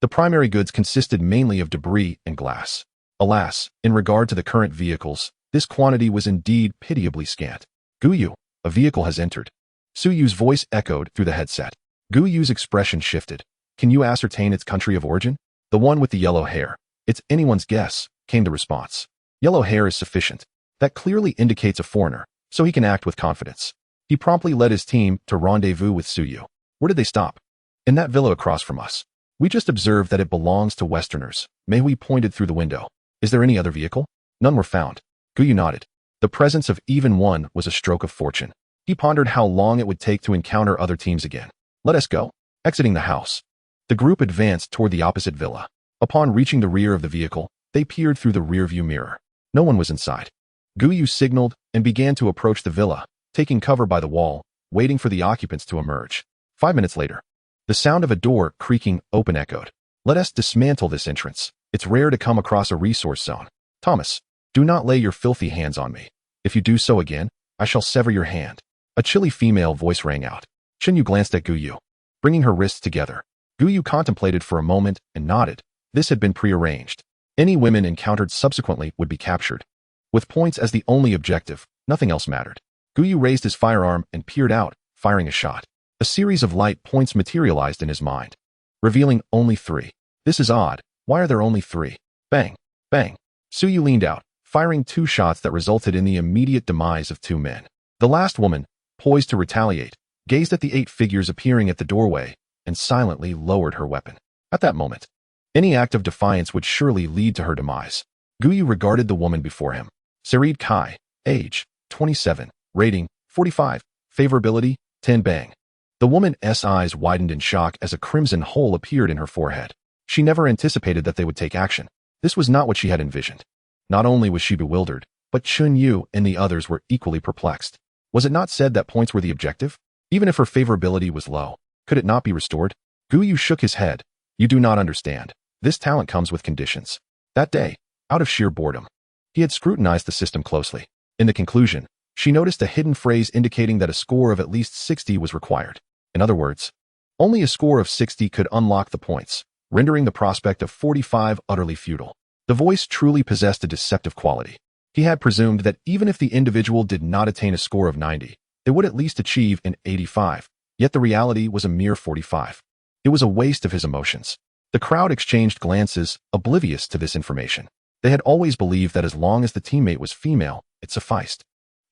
The primary goods consisted mainly of debris and glass. Alas, in regard to the current vehicles, this quantity was indeed pitiably scant. Gu Yu, a vehicle has entered. Su Yu's voice echoed through the headset. Gu Yu's expression shifted. Can you ascertain its country of origin? The one with the yellow hair. It's anyone's guess, came the response. Yellow hair is sufficient. That clearly indicates a foreigner, so he can act with confidence. He promptly led his team to rendezvous with Su Yu. Where did they stop? In that villa across from us. We just observed that it belongs to Westerners. Mei Hui pointed through the window. Is there any other vehicle? None were found. Gu Yu nodded. The presence of even one was a stroke of fortune. He pondered how long it would take to encounter other teams again. Let us go. Exiting the house, the group advanced toward the opposite villa. Upon reaching the rear of the vehicle, they peered through the rearview mirror. No one was inside. Gu Yu signaled and began to approach the villa, taking cover by the wall, waiting for the occupants to emerge. 5 minutes later, the sound of a door creaking open echoed. Let us dismantle this entrance. It's rare to come across a resource zone. Thomas, do not lay your filthy hands on me. If you do so again, I shall sever your hand. A chilly female voice rang out. Chen Yu glanced at Gu Yu, bringing her wrists together. Gu Yu contemplated for a moment and nodded. This had been prearranged. Any women encountered subsequently would be captured. With points as the only objective, nothing else mattered. Gu Yu raised his firearm and peered out, firing a shot. A series of light points materialized in his mind, revealing only 3. This is odd. Why are there only 3? Bang, bang. Su Yu leaned out, firing 2 shots that resulted in the immediate demise of 2 men. The last woman, poised to retaliate, gazed at the 8 figures appearing at the doorway and silently lowered her weapon. At that moment, any act of defiance would surely lead to her demise. Gu Yu regarded the woman before him. Sarid Kai, age, 27, rating, 45, favorability, 10 bang. The woman's eyes widened in shock as a crimson hole appeared in her forehead. She never anticipated that they would take action. This was not what she had envisioned. Not only was she bewildered, but Chun Yu and the others were equally perplexed. Was it not said that points were the objective? Even if her favorability was low, could it not be restored? Gu Yu shook his head. You do not understand. This talent comes with conditions. That day, out of sheer boredom, he had scrutinized the system closely. In the conclusion, she noticed a hidden phrase indicating that a score of at least 60 was required. In other words, only a score of 60 could unlock the points, rendering the prospect of 45 utterly futile. The voice truly possessed a deceptive quality. He had presumed that even if the individual did not attain a score of 90, they would at least achieve an 85, yet the reality was a mere 45. It was a waste of his emotions. The crowd exchanged glances, oblivious to this information. They had always believed that as long as the teammate was female, it sufficed.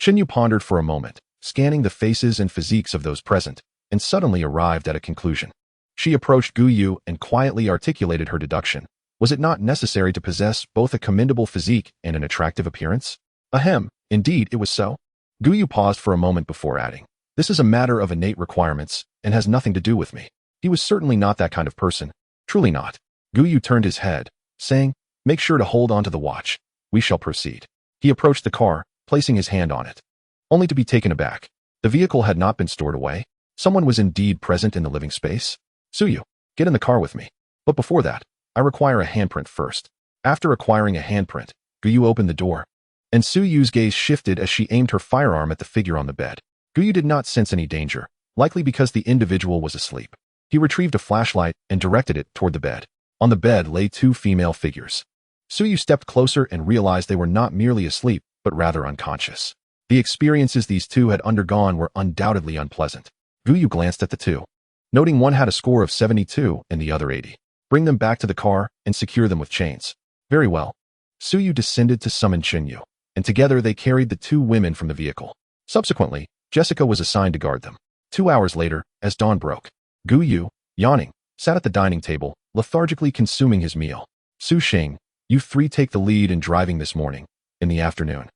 Yu pondered for a moment, scanning the faces and physiques of those present, and suddenly arrived at a conclusion. She approached Gu Yu and quietly articulated her deduction. Was it not necessary to possess both a commendable physique and an attractive appearance? Ahem, indeed it was so. Gu Yu paused for a moment before adding, "This is a matter of innate requirements and has nothing to do with me." He was certainly not that kind of person. Truly not. Gu Yu turned his head, saying, "Make sure to hold on to the watch. We shall proceed." He approached the car, placing his hand on it, only to be taken aback. The vehicle had not been stored away. Someone was indeed present in the living space. "Suyu, get in the car with me. But before that, I require a handprint first." After acquiring a handprint, Gu Yu opened the door, and Suyu's gaze shifted as she aimed her firearm at the figure on the bed. Gu Yu did not sense any danger, likely because the individual was asleep. He retrieved a flashlight and directed it toward the bed. On the bed lay two female figures. Suyu stepped closer and realized they were not merely asleep, but rather unconscious. The experiences these two had undergone were undoubtedly unpleasant. Gu Yu glanced at the two, noting one had a score of 72 and the other 80. "Bring them back to the car and secure them with chains." "Very well." Suyu descended to summon Yu, and together they carried the two women from the vehicle. Subsequently, Jessica was assigned to guard them. 2 hours later, as dawn broke, Gu Yu, yawning, sat at the dining table, lethargically consuming his meal. "Su Xing, you three take the lead in driving this morning. In the afternoon,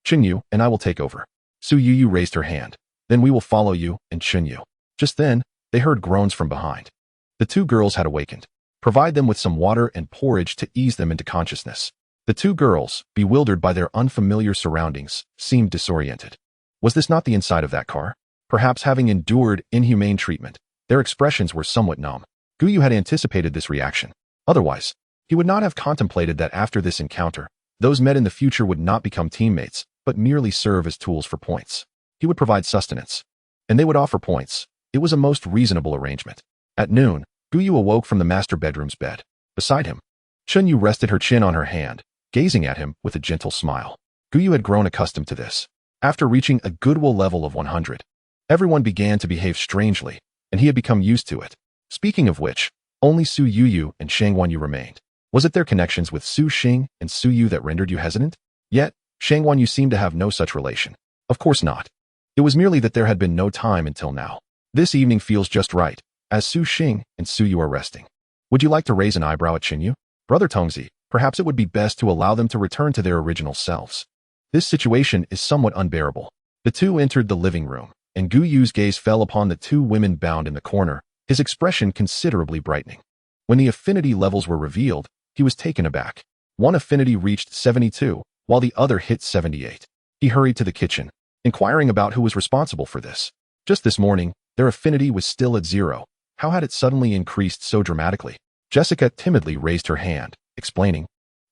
Yu and I will take over." Su Yu raised her hand. "Then we will follow you and Yu." Just then, they heard groans from behind. The two girls had awakened. Provide them with some water and porridge to ease them into consciousness. The two girls, bewildered by their unfamiliar surroundings, seemed disoriented. Was this not the inside of that car? Perhaps having endured inhumane treatment, their expressions were somewhat numb. Gu Yu had anticipated this reaction. Otherwise, he would not have contemplated that after this encounter, those met in the future would not become teammates, but merely serve as tools for points. He would provide sustenance, and they would offer points. It was a most reasonable arrangement. At noon, Gu Yu awoke from the master bedroom's bed. Beside him, Yu rested her chin on her hand, gazing at him with a gentle smile. Gu Yu had grown accustomed to this. After reaching a goodwill level of 100, everyone began to behave strangely, and he had become used to it. Speaking of which, only Su Yu and Shang Wanyu remained. Was it their connections with Su Xing and Su Yu that rendered you hesitant? Yet, Shang Wanyu seemed to have no such relation. Of course not. It was merely that there had been no time until now. This evening feels just right, as Su Xing and Su Yu are resting. Would you like to raise an eyebrow at Yu? Brother Tongzi, perhaps it would be best to allow them to return to their original selves. This situation is somewhat unbearable. The two entered the living room, and Gu Yu's gaze fell upon the two women bound in the corner, his expression considerably brightening. When the affinity levels were revealed, he was taken aback. One affinity reached 72, while the other hit 78. He hurried to the kitchen, inquiring about who was responsible for this. Just this morning, their affinity was still at 0. How had it suddenly increased so dramatically? Jessica timidly raised her hand, explaining,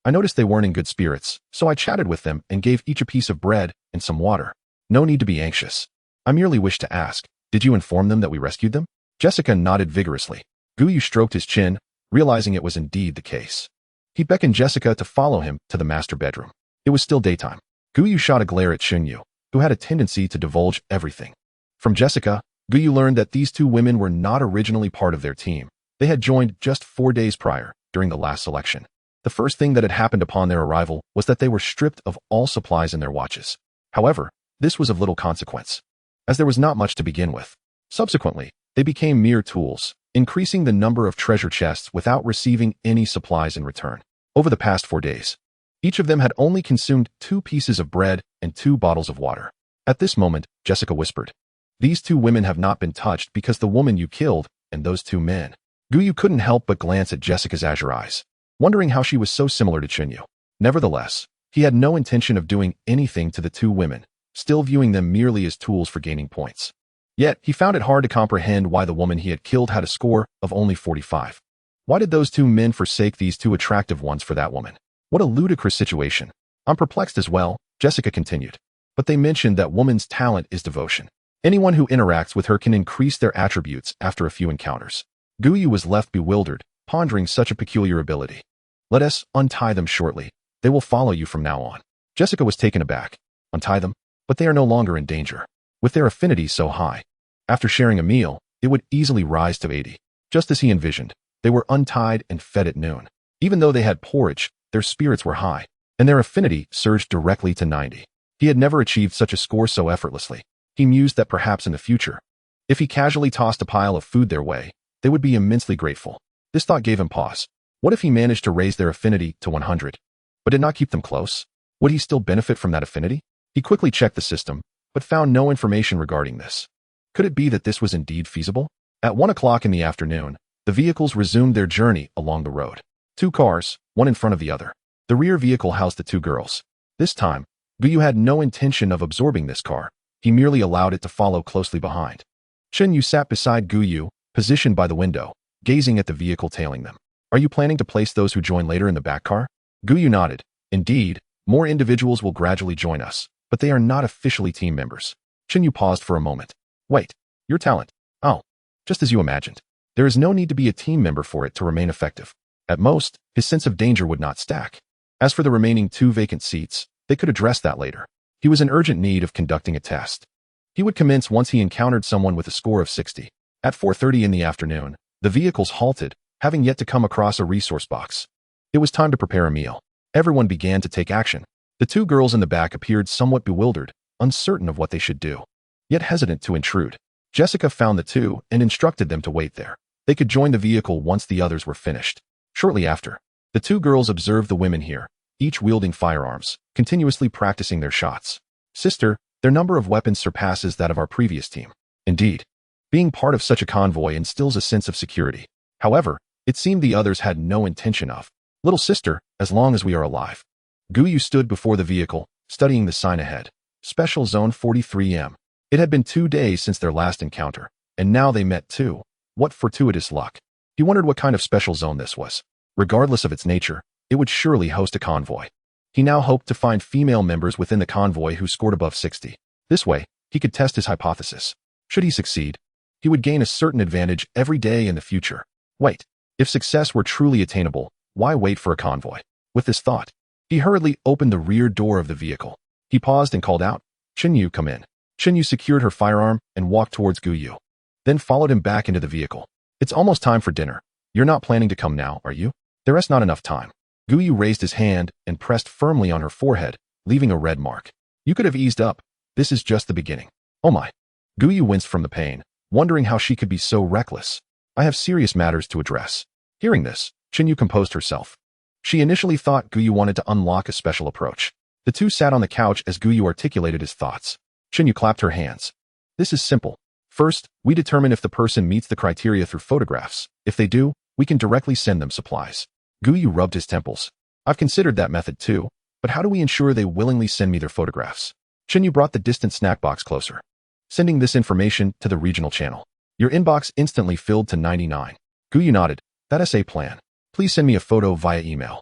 "I noticed they weren't in good spirits, so I chatted with them and gave each a piece of bread and some water. No need to be anxious. I merely wish to ask, did you inform them that we rescued them?" Jessica nodded vigorously. Gu Yu stroked his chin, realizing it was indeed the case. He beckoned Jessica to follow him to the master bedroom. It was still daytime. Gu Yu shot a glare at Yu, who had a tendency to divulge everything. From Jessica, Gu Yu learned that these two women were not originally part of their team. They had joined just 4 days prior, during the last selection. The first thing that had happened upon their arrival was that they were stripped of all supplies in their watches. However, this was of little consequence, as there was not much to begin with. Subsequently, they became mere tools, increasing the number of treasure chests without receiving any supplies in return. Over the past 4 days, each of them had only consumed 2 pieces of bread and 2 bottles of water. At this moment, Jessica whispered, "These 2 women have not been touched because the woman you killed and those 2 men." Gu Yu couldn't help but glance at Jessica's azure eyes, wondering how she was so similar to Yu. Nevertheless, he had no intention of doing anything to the 2 women, still viewing them merely as tools for gaining points. Yet, he found it hard to comprehend why the woman he had killed had a score of only 45. Why did those 2 men forsake these 2 attractive ones for that woman? What a ludicrous situation. I'm perplexed as well, Jessica continued. But they mentioned that woman's talent is devotion. Anyone who interacts with her can increase their attributes after a few encounters. Gu Yu was left bewildered, pondering such a peculiar ability. "Let us untie them shortly. They will follow you from now on." Jessica was taken aback. Untie them? But they are no longer in danger. with their affinity so high. After sharing a meal, it would easily rise to 80. Just as he envisioned, they were untied and fed at noon. Even though they had porridge, their spirits were high, and their affinity surged directly to 90. He had never achieved such a score so effortlessly. He mused that perhaps in the future, if he casually tossed a pile of food their way, they would be immensely grateful. This thought gave him pause. What if he managed to raise their affinity to 100, but did not keep them close? Would he still benefit from that affinity? He quickly checked the system, but found no information regarding this. Could it be that this was indeed feasible? At 1 o'clock in the afternoon, the vehicles resumed their journey along the road. 2 cars, one in front of the other. The rear vehicle housed the 2 girls. This time, Gu Yu had no intention of absorbing this car. He merely allowed it to follow closely behind. Chen Yu sat beside Gu Yu, positioned by the window, gazing at the vehicle tailing them. Are you planning to place those who join later in the back car? Gu Yu nodded. Indeed, more individuals will gradually join us, but they are not officially team members. Chen Yu paused for a moment. Wait, your talent. Oh, just as you imagined. There is no need to be a team member for it to remain effective. At most, his sense of danger would not stack. As for the remaining 2 vacant seats, they could address that later. He was in urgent need of conducting a test. He would commence once he encountered someone with a score of 60. At 4:30 in the afternoon, the vehicles halted, having yet to come across a resource box. It was time to prepare a meal. Everyone began to take action. The 2 girls in the back appeared somewhat bewildered, uncertain of what they should do, yet hesitant to intrude. Jessica found the 2 and instructed them to wait there. They could join the vehicle once the others were finished. Shortly after, the 2 girls observed the women here, each wielding firearms, continuously practicing their shots. Sister, their number of weapons surpasses that of our previous team. Indeed, being part of such a convoy instills a sense of security. However, it seemed the others had no intention of. Little sister, as long as we are alive. Gu Yu stood before the vehicle, studying the sign ahead. Special Zone 43M. It had been 2 days since their last encounter, and now they met too. What fortuitous luck. He wondered what kind of special zone this was. Regardless of its nature, it would surely host a convoy. He now hoped to find female members within the convoy who scored above 60. This way, he could test his hypothesis. Should he succeed, he would gain a certain advantage every day in the future. Wait, if success were truly attainable, why wait for a convoy? With this thought, he hurriedly opened the rear door of the vehicle. He paused and called out, Chen Yu, come in. Chen Yu secured her firearm and walked towards Gu Yu, then followed him back into the vehicle. It's almost time for dinner. You're not planning to come now, are you? There is not enough time. Gu Yu raised his hand and pressed firmly on her forehead, leaving a red mark. You could have eased up. This is just the beginning. Oh my. Gu Yu winced from the pain, wondering how she could be so reckless. I have serious matters to address. Hearing this, Chen Yu composed herself. She initially thought Gu Yu wanted to unlock a special approach. The 2 sat on the couch as Gu Yu articulated his thoughts. Chen Yu clapped her hands. This is simple. First, we determine if the person meets the criteria through photographs. If they do, we can directly send them supplies. Gu Yu rubbed his temples. I've considered that method too, but how do we ensure they willingly send me their photographs? Chen Yu brought the distant snack box closer. Sending this information to the regional channel. Your inbox instantly filled to 99. Gu Yu nodded. That is a plan. Please send me a photo via email.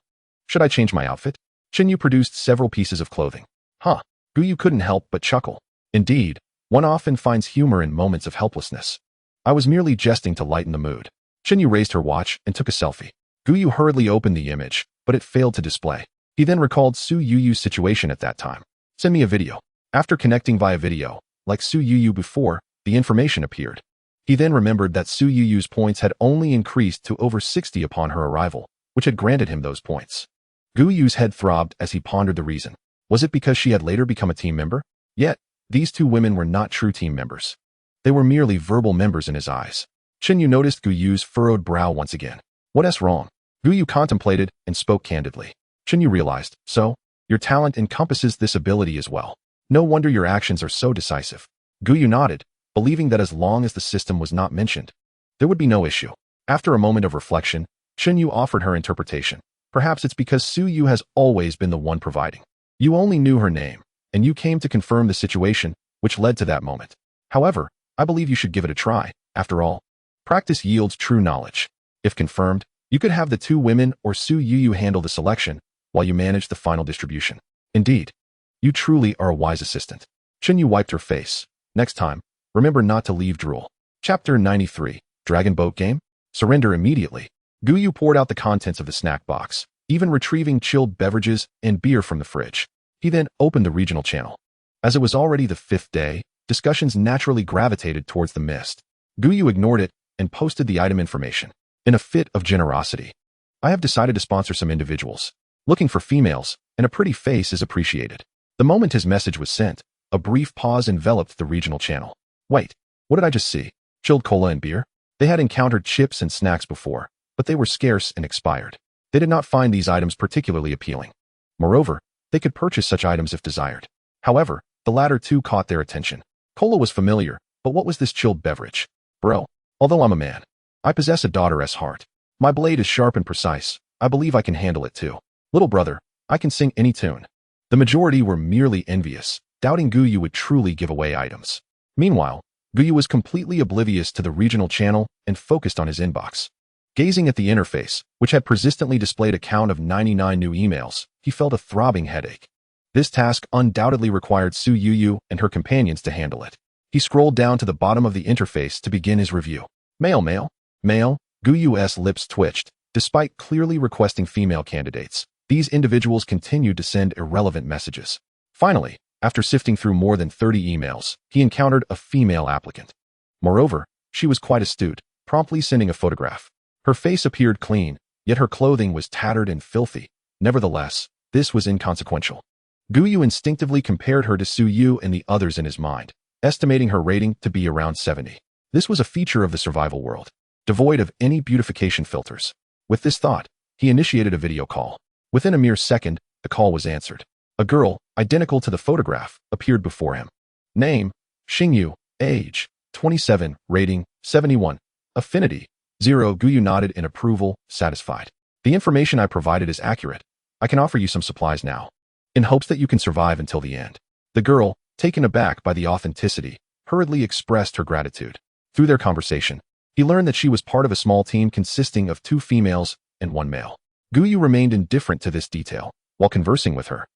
Should I change my outfit? Chen Yu produced several pieces of clothing. Huh. Gu Yu couldn't help but chuckle. Indeed, one often finds humor in moments of helplessness. I was merely jesting to lighten the mood. Chen Yu raised her watch and took a selfie. Gu Yu hurriedly opened the image, but it failed to display. He then recalled Su Yuyu's situation at that time. Send me a video. After connecting via video, like Su Yuyu before, the information appeared. He then remembered that Su Yuyu's points had only increased to over 60 upon her arrival, which had granted him those points. Gu Yu's head throbbed as he pondered the reason. Was it because she had later become a team member? Yet, these 2 women were not true team members. They were merely verbal members in his eyes. Chen Yu noticed Gu Yu's furrowed brow once again. What's wrong? Gu Yu contemplated and spoke candidly. Chen Yu realized, so, your talent encompasses this ability as well. No wonder your actions are so decisive. Gu Yu nodded, believing that as long as the system was not mentioned, there would be no issue. After a moment of reflection, Chen Yu offered her interpretation. Perhaps it's because Su Yu has always been the one providing. You only knew her name, and you came to confirm the situation, which led to that moment. However, I believe you should give it a try. After all, practice yields true knowledge. If confirmed, you could have the 2 women or Su Yu handle the selection, while you manage the final distribution. Indeed, you truly are a wise assistant. Chen Yu wiped her face. Next time, remember not to leave drool. Chapter 93. Dragon Boat Game? Surrender immediately. Gu Yu poured out the contents of the snack box, even retrieving chilled beverages and beer from the fridge. He then opened the regional channel. As it was already the 5th day, discussions naturally gravitated towards the mist. Gu Yu ignored it and posted the item information. In a fit of generosity, I have decided to sponsor some individuals. Looking for females, and a pretty face is appreciated. The moment his message was sent, a brief pause enveloped the regional channel. Wait, what did I just see? Chilled cola and beer? They had encountered chips and snacks before, but they were scarce and expired. They did not find these items particularly appealing. Moreover, they could purchase such items if desired. However, the latter two caught their attention. Cola was familiar, but what was this chilled beverage? Bro, although I'm a man, I possess a daughter's heart. My blade is sharp and precise. I believe I can handle it too. Little brother, I can sing any tune. The majority were merely envious, doubting Gu Yu would truly give away items. Meanwhile, Gu Yu was completely oblivious to the regional channel and focused on his inbox. Gazing at the interface, which had persistently displayed a count of 99 new emails, he felt a throbbing headache. This task undoubtedly required Su Yu and her companions to handle it. He scrolled down to the bottom of the interface to begin his review. Male. Gu Yu's lips twitched. Despite clearly requesting female candidates, these individuals continued to send irrelevant messages. Finally, after sifting through more than 30 emails, he encountered a female applicant. Moreover, she was quite astute, promptly sending a photograph. Her face appeared clean, yet her clothing was tattered and filthy. Nevertheless, this was inconsequential. Gu Yu instinctively compared her to Su Yu and the others in his mind, estimating her rating to be around 70. This was a feature of the survival world, devoid of any beautification filters. With this thought, he initiated a video call. Within a mere second, the call was answered. A girl, identical to the photograph, appeared before him. Name, Xingyu. Age, 27. Rating, 71. Affinity, 0. Gu Yu nodded in approval, satisfied. The information I provided is accurate. I can offer you some supplies now, in hopes that you can survive until the end. The girl, taken aback by the authenticity, hurriedly expressed her gratitude. Through their conversation, he learned that she was part of a small team consisting of 2 females and 1 male. Gu Yu remained indifferent to this detail. While conversing with her,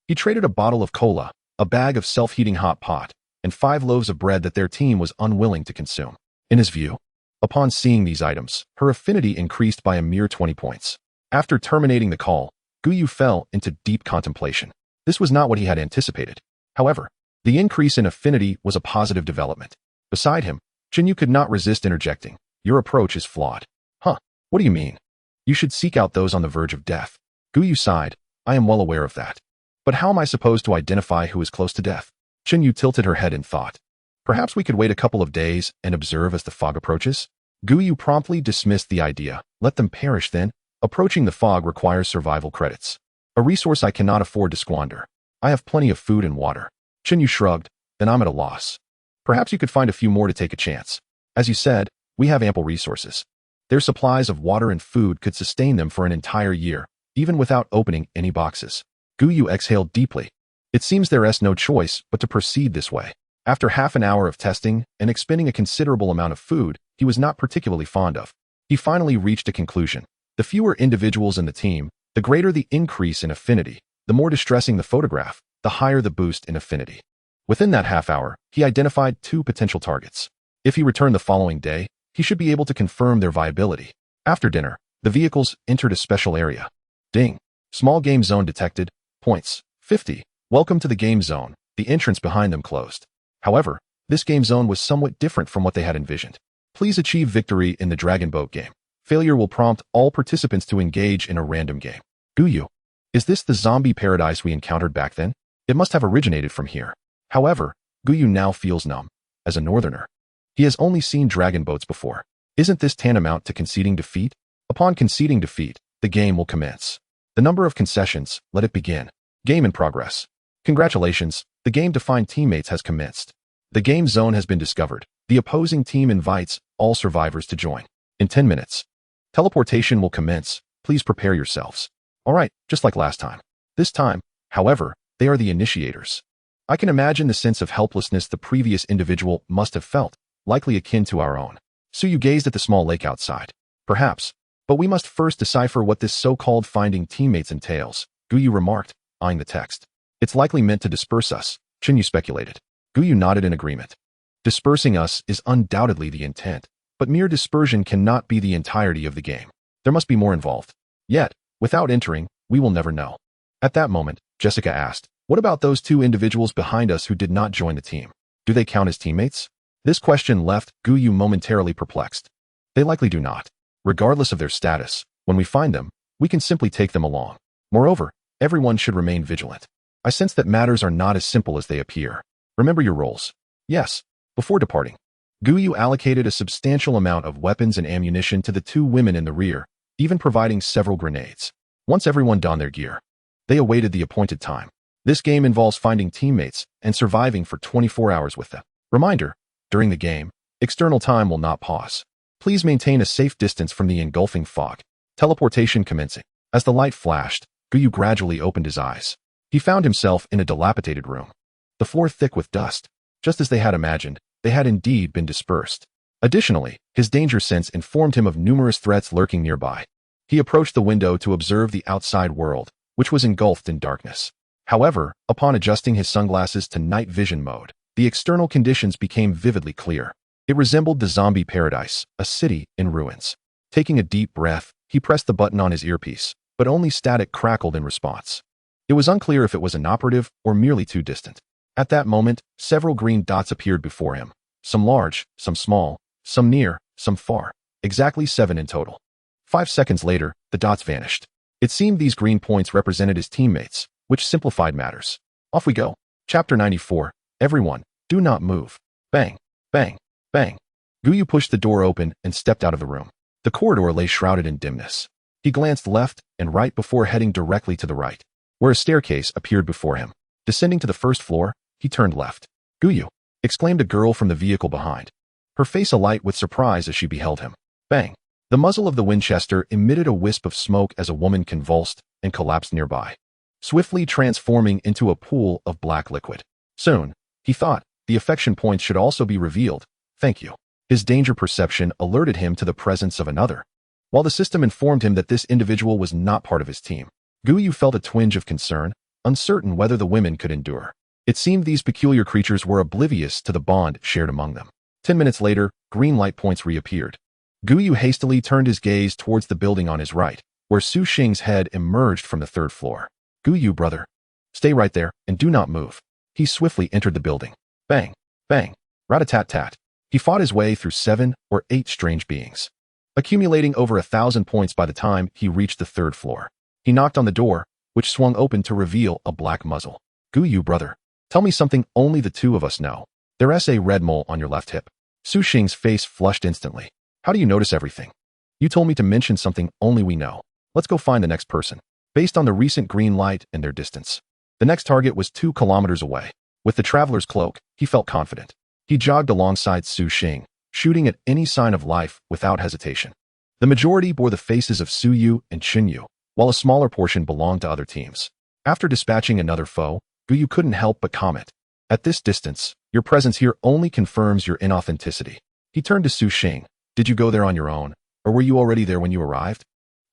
he traded a bottle of cola, a bag of self-heating hot pot, and 5 loaves of bread that their team was unwilling to consume. In his view, upon seeing these items, her affinity increased by a mere 20 points. After terminating the call, Gu Yu fell into deep contemplation. This was not what he had anticipated. However, the increase in affinity was a positive development. Beside him, Xingyu could not resist interjecting. Your approach is flawed. Huh, what do you mean? You should seek out those on the verge of death. Gu Yu sighed. I am well aware of that. But how am I supposed to identify who is close to death? Xingyu tilted her head in thought. Perhaps we could wait a couple of days and observe as the fog approaches? Gu Yu promptly dismissed the idea. Let them perish then. Approaching the fog requires survival credits, a resource I cannot afford to squander. I have plenty of food and water. Xingyu shrugged. Then I'm at a loss. Perhaps you could find a few more to take a chance. As you said, we have ample resources. Their supplies of water and food could sustain them for an entire year, even without opening any boxes. Gu Yu exhaled deeply. It seems there is no choice but to proceed this way. After half an hour of testing and expending a considerable amount of food he was not particularly fond of, he finally reached a conclusion. The fewer individuals in the team, the greater the increase in affinity. The more distressing the photograph, the higher the boost in affinity. Within that half hour, he identified 2 potential targets. If he returned the following day, he should be able to confirm their viability. After dinner, the vehicles entered a special area. Ding. Small game zone detected. Points, 50. Welcome to the game zone. The entrance behind them closed. However, this game zone was somewhat different from what they had envisioned. Please achieve victory in the Dragon Boat game. Failure will prompt all participants to engage in a random game. Gu Yu, is this the zombie paradise we encountered back then? It must have originated from here. However, Gu Yu now feels numb. As a northerner, he has only seen dragon boats before. Isn't this tantamount to conceding defeat? Upon conceding defeat, the game will commence. The number of concessions, let it begin. Game in progress. Congratulations, the game-defined teammates has commenced. The game zone has been discovered. The opposing team invites all survivors to join. In 10 minutes, teleportation will commence. Please prepare yourselves. Alright, just like last time. This time, however, they are the initiators. I can imagine the sense of helplessness the previous individual must have felt, likely akin to our own. Su Yu gazed at the small lake outside. Perhaps, but we must first decipher what this so-called finding teammates entails, Gu Yu remarked, eyeing the text. It's likely meant to disperse us, Xingyu speculated. Gu Yu nodded in agreement. Dispersing us is undoubtedly the intent, but mere dispersion cannot be the entirety of the game. There must be more involved. Yet, without entering, we will never know. At that moment, Jessica asked, what about those 2 individuals behind us who did not join the team? Do they count as teammates? This question left Gu Yu momentarily perplexed. They likely do not. Regardless of their status, when we find them, we can simply take them along. Moreover, everyone should remain vigilant. I sense that matters are not as simple as they appear. Remember your roles. Yes. Before departing, Gu Yu allocated a substantial amount of weapons and ammunition to the two women in the rear, even providing several grenades. Once everyone donned their gear, they awaited the appointed time. This game involves finding teammates and surviving for 24 hours with them. Reminder, during the game, external time will not pause. Please maintain a safe distance from the engulfing fog. Teleportation commencing. As the light flashed, Gu Yu gradually opened his eyes. He found himself in a dilapidated room. The floor thick with dust. Just as they had imagined, they had indeed been dispersed. Additionally, his danger sense informed him of numerous threats lurking nearby. He approached the window to observe the outside world, which was engulfed in darkness. However, upon adjusting his sunglasses to night vision mode, the external conditions became vividly clear. It resembled the zombie paradise, a city in ruins. Taking a deep breath, he pressed the button on his earpiece, but only static crackled in response. It was unclear if it was inoperative or merely too distant. At that moment, several green dots appeared before him. Some large, some small, some near, some far. Exactly 7 in total. 5 seconds later, the dots vanished. It seemed these green points represented his teammates, which simplified matters. Off we go. Chapter 94. Everyone, do not move. Bang, bang, bang. Gu Yu pushed the door open and stepped out of the room. The corridor lay shrouded in dimness. He glanced left and right before heading directly to the right, where a staircase appeared before him. Descending to the first floor, he turned left. Gu Yu, exclaimed a girl from the vehicle behind, her face alight with surprise as she beheld him. Bang. The muzzle of the Winchester emitted a wisp of smoke as a woman convulsed and collapsed nearby, swiftly transforming into a pool of black liquid. Soon, he thought, the affection points should also be revealed. Thank you. His danger perception alerted him to the presence of another. While the system informed him that this individual was not part of his team, Gu Yu felt a twinge of concern, uncertain whether the women could endure. It seemed these peculiar creatures were oblivious to the bond shared among them. 10 minutes later, green light points reappeared. Gu Yu hastily turned his gaze towards the building on his right, where Su Xing's head emerged from the 3rd floor. Gu Yu, brother. Stay right there, and do not move. He swiftly entered the building. Bang, bang, rat-a-tat-tat. He fought his way through 7 or 8 strange beings, accumulating over 1,000 points by the time he reached the 3rd floor. He knocked on the door, which swung open to reveal a black muzzle. Gu Yu, brother. Tell me something only the two of us know. There's a red mole on your left hip. Su Xing's face flushed instantly. How do you notice everything? You told me to mention something only we know. Let's go find the next person. Based on the recent green light and their distance, the next target was 2 kilometers away. With the traveler's cloak, he felt confident. He jogged alongside Su Xing, shooting at any sign of life without hesitation. The majority bore the faces of Su Yu and Qin Yu, while a smaller portion belonged to other teams. After dispatching another foe, Gu Yu couldn't help but comment. At this distance, your presence here only confirms your inauthenticity. He turned to Su Xing. Did you go there on your own, or were you already there when you arrived?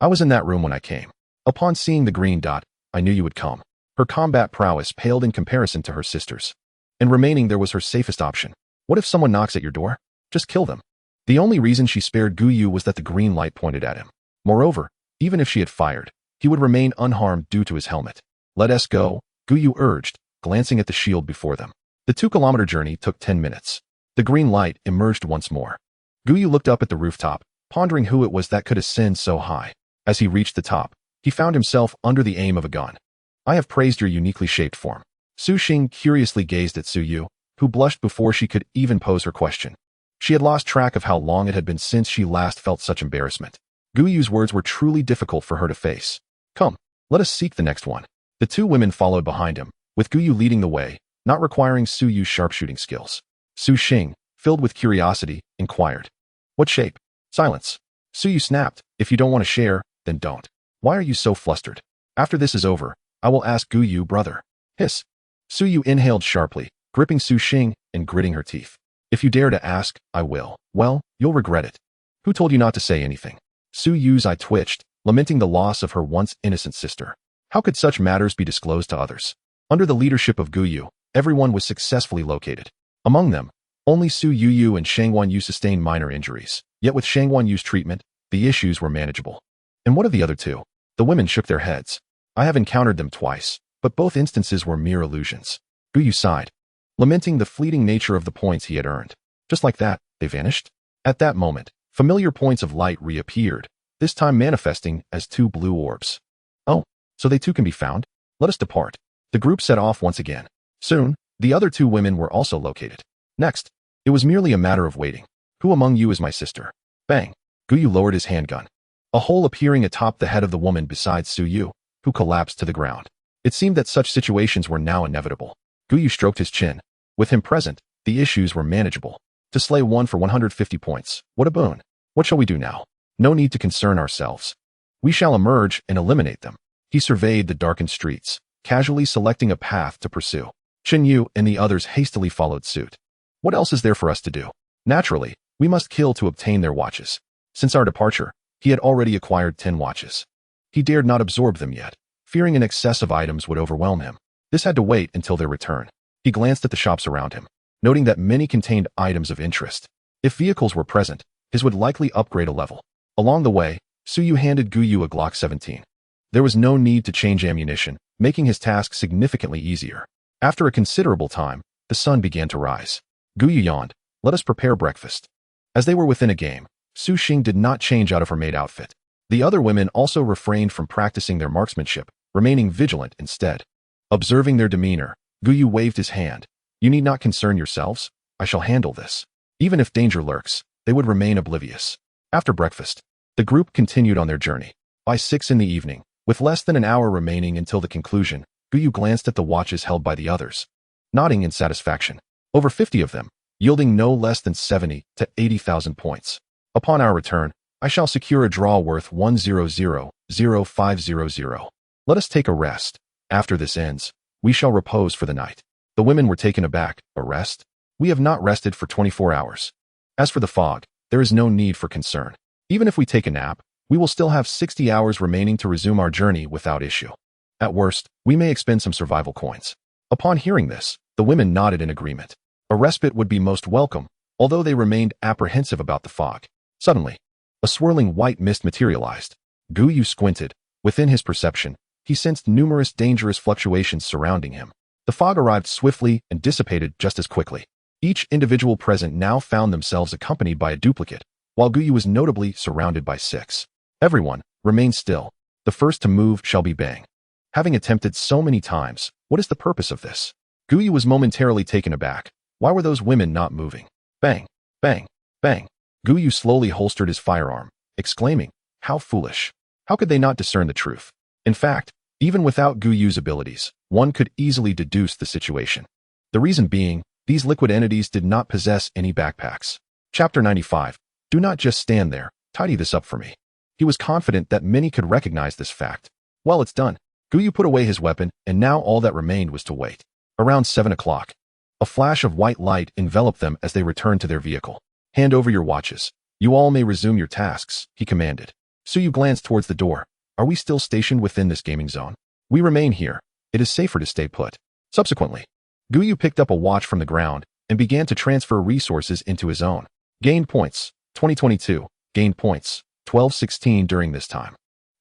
I was in that room when I came. Upon seeing the green dot, I knew you would come. Her combat prowess paled in comparison to her sister's. And remaining there was her safest option. What if someone knocks at your door? Just kill them. The only reason she spared Gu Yu was that the green light pointed at him. Moreover, even if she had fired, he would remain unharmed due to his helmet. Let us go, Gu Yu urged, glancing at the shield before them. The 2-kilometer journey took 10 minutes. The green light emerged once more. Gu Yu looked up at the rooftop, pondering who it was that could ascend so high. As he reached the top, he found himself under the aim of a gun. I have praised your uniquely shaped form. Su Xing curiously gazed at Su Yu, who blushed before she could even pose her question. She had lost track of how long it had been since she last felt such embarrassment. Gu Yu's words were truly difficult for her to face. Come, let us seek the next one. The 2 women followed behind him, with Gu Yu leading the way, not requiring Su Yu's sharpshooting skills. Su Xing, filled with curiosity, inquired. What shape? Silence. Su Yu snapped. If you don't want to share, then don't. Why are you so flustered? After this is over, I will ask Gu Yu, brother. Hiss. Su Yu inhaled sharply, gripping Su Xing and gritting her teeth. If you dare to ask, I will. Well, you'll regret it. Who told you not to say anything? Su Yu's eye twitched, lamenting the loss of her once innocent sister. How could such matters be disclosed to others? Under the leadership of Gu Yu, everyone was successfully located. Among them, only Su Yu and Shang Wan Yu sustained minor injuries. Yet with Shang Wan Yu's treatment, the issues were manageable. And what of the other 2? The women shook their heads. I have encountered them twice, but both instances were mere illusions. Gu Yu sighed. lamenting the fleeting nature of the points he had earned. Just like that, they vanished. At that moment, familiar points of light reappeared, this time manifesting as 2 blue orbs. Oh, so they too can be found? Let us depart. The group set off once again. Soon, the other 2 women were also located. Next, it was merely a matter of waiting. Who among you is my sister? Bang! Gu Yu lowered his handgun, a hole appearing atop the head of the woman beside Su Yu, who collapsed to the ground. It seemed that such situations were now inevitable. Gu Yu stroked his chin. With him present, the issues were manageable. To slay one for 150 points. What a boon. What shall we do now? No need to concern ourselves. We shall emerge and eliminate them. He surveyed the darkened streets, casually selecting a path to pursue. Chen Yu and the others hastily followed suit. What else is there for us to do? Naturally, we must kill to obtain their watches. Since our departure, he had already acquired 10 watches. He dared not absorb them yet, fearing an excess of items would overwhelm him. This had to wait until their return. He glanced at the shops around him, noting that many contained items of interest. If vehicles were present, his would likely upgrade a level. Along the way, Su Yu handed Gu Yu a Glock 17. There was no need to change ammunition, making his task significantly easier. After a considerable time, the sun began to rise. Gu Yu yawned. Let us prepare breakfast. As they were within a game, Su Xing did not change out of her maid outfit. The other women also refrained from practicing their marksmanship, remaining vigilant instead. Observing their demeanor, Gu Yu waved his hand. You need not concern yourselves. I shall handle this. Even if danger lurks, they would remain oblivious. After breakfast, the group continued on their journey. By 6 in the evening, with less than an hour remaining until the conclusion, Gu Yu glanced at the watches held by the others, nodding in satisfaction. Over 50 of them, yielding no less than 70 to 80,000 points. Upon our return, I shall secure a draw worth 100,0500. Let us take a rest. After this ends, we shall repose for the night. The women were taken aback. A rest? We have not rested for 24 hours. As for the fog, there is no need for concern. Even if we take a nap, we will still have 60 hours remaining to resume our journey without issue. At worst, we may expend some survival coins. Upon hearing this, the women nodded in agreement. A respite would be most welcome, although they remained apprehensive about the fog. Suddenly, a swirling white mist materialized. Gu Yu squinted. Within his perception, he sensed numerous dangerous fluctuations surrounding him. The fog arrived swiftly and dissipated just as quickly. Each individual present now found themselves accompanied by a duplicate, while Gu Yu was notably surrounded by 6. Everyone, remain still. The first to move shall be Bang. Having attempted so many times, what is the purpose of this? Gu Yu was momentarily taken aback. Why were those women not moving? Bang, bang, bang. Gu Yu slowly holstered his firearm, exclaiming, how foolish. How could they not discern the truth? In fact, even without Gu Yu's abilities, one could easily deduce the situation. The reason being, these liquid entities did not possess any backpacks. Chapter 95. Do not just stand there, tidy this up for me. He was confident that many could recognize this fact. Well, it's done. Gu Yu put away his weapon, and now all that remained was to wait. Around 7 o'clock, a flash of white light enveloped them as they returned to their vehicle. Hand over your watches. You all may resume your tasks, he commanded. Su Yu glanced towards the door. Are we still stationed within this gaming zone? We remain here. It is safer to stay put. Subsequently, Gu Yu picked up a watch from the ground and began to transfer resources into his own. Gained points, 2022. Gained points, 1216 during this time.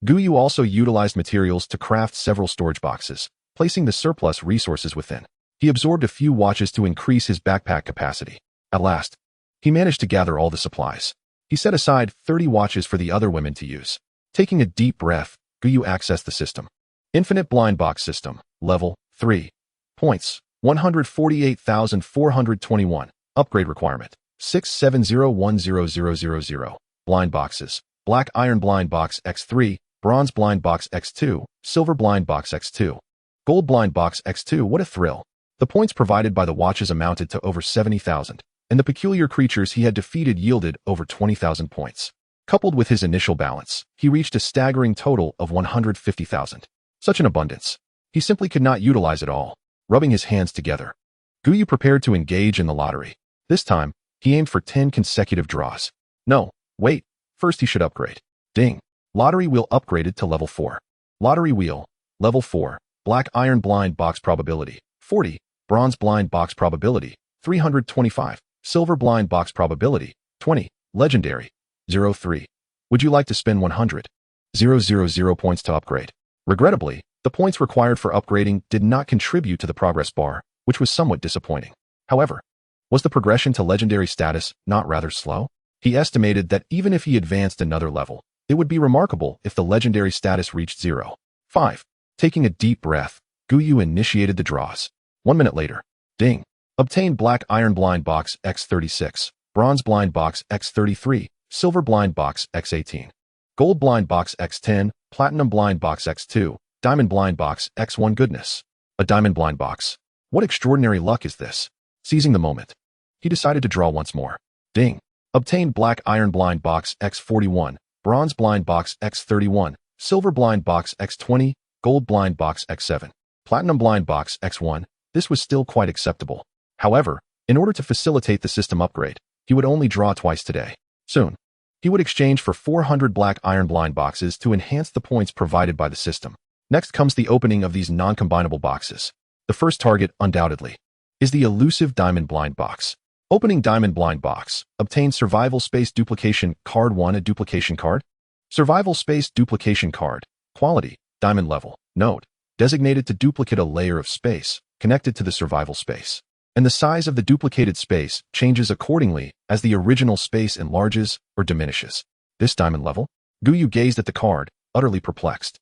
Gu Yu also utilized materials to craft several storage boxes, placing the surplus resources within. He absorbed a few watches to increase his backpack capacity. At last, he managed to gather all the supplies. He set aside 30 watches for the other women to use. Taking a deep breath, Gu Yu accessed the system. Infinite Blind Box System, Level 3. Points, 148,421. Upgrade requirement, 6701000. Blind Boxes, Black Iron Blind Box X3, Bronze Blind Box X2, Silver Blind Box X2, Gold Blind Box X2. What a thrill. The points provided by the watches amounted to over 70,000, and the peculiar creatures he had defeated yielded over 20,000 points. Coupled with his initial balance, he reached a staggering total of 150,000. Such an abundance. He simply could not utilize it all. Rubbing his hands together, Gu Yu prepared to engage in the lottery. This time, he aimed for 10 consecutive draws. No, wait. First he should upgrade. Ding. Lottery wheel upgraded to level 4. Lottery wheel, level 4. Black Iron Blind Box Probability, 40. Bronze Blind Box Probability, 325. Silver Blind Box Probability, 20. Legendary, 03. Would you like to spend 100,000 points to upgrade? Regrettably, the points required for upgrading did not contribute to the progress bar, which was somewhat disappointing. However, was the progression to legendary status not rather slow? He estimated that even if he advanced another level, it would be remarkable if the legendary status reached 0. 5. Taking a deep breath, Gu Yu initiated the draws. 1 minute later, ding. Obtained black iron blind box X36, bronze blind box X33, silver blind box X18, gold blind box X10, platinum blind box X2, diamond blind box X1. Goodness, a diamond blind box. What extraordinary luck is this? Seizing the moment, he decided to draw once more. Ding. Obtained black iron blind box X41, bronze blind box X31, silver blind box X20, gold blind box X7, platinum blind box X1. This was still quite acceptable. However, in order to facilitate the system upgrade, he would only draw twice today. Soon, he would exchange for 400 black iron blind boxes to enhance the points provided by the system. Next comes the opening of these non-combinable boxes. The first target, undoubtedly, is the elusive diamond blind box. Opening diamond blind box, obtain survival space duplication card 1, a duplication card. Survival space duplication card, quality, diamond level. Note, designated to duplicate a layer of space connected to the survival space. And the size of the duplicated space changes accordingly as the original space enlarges or diminishes. This diamond level? Gu Yu gazed at the card, utterly perplexed.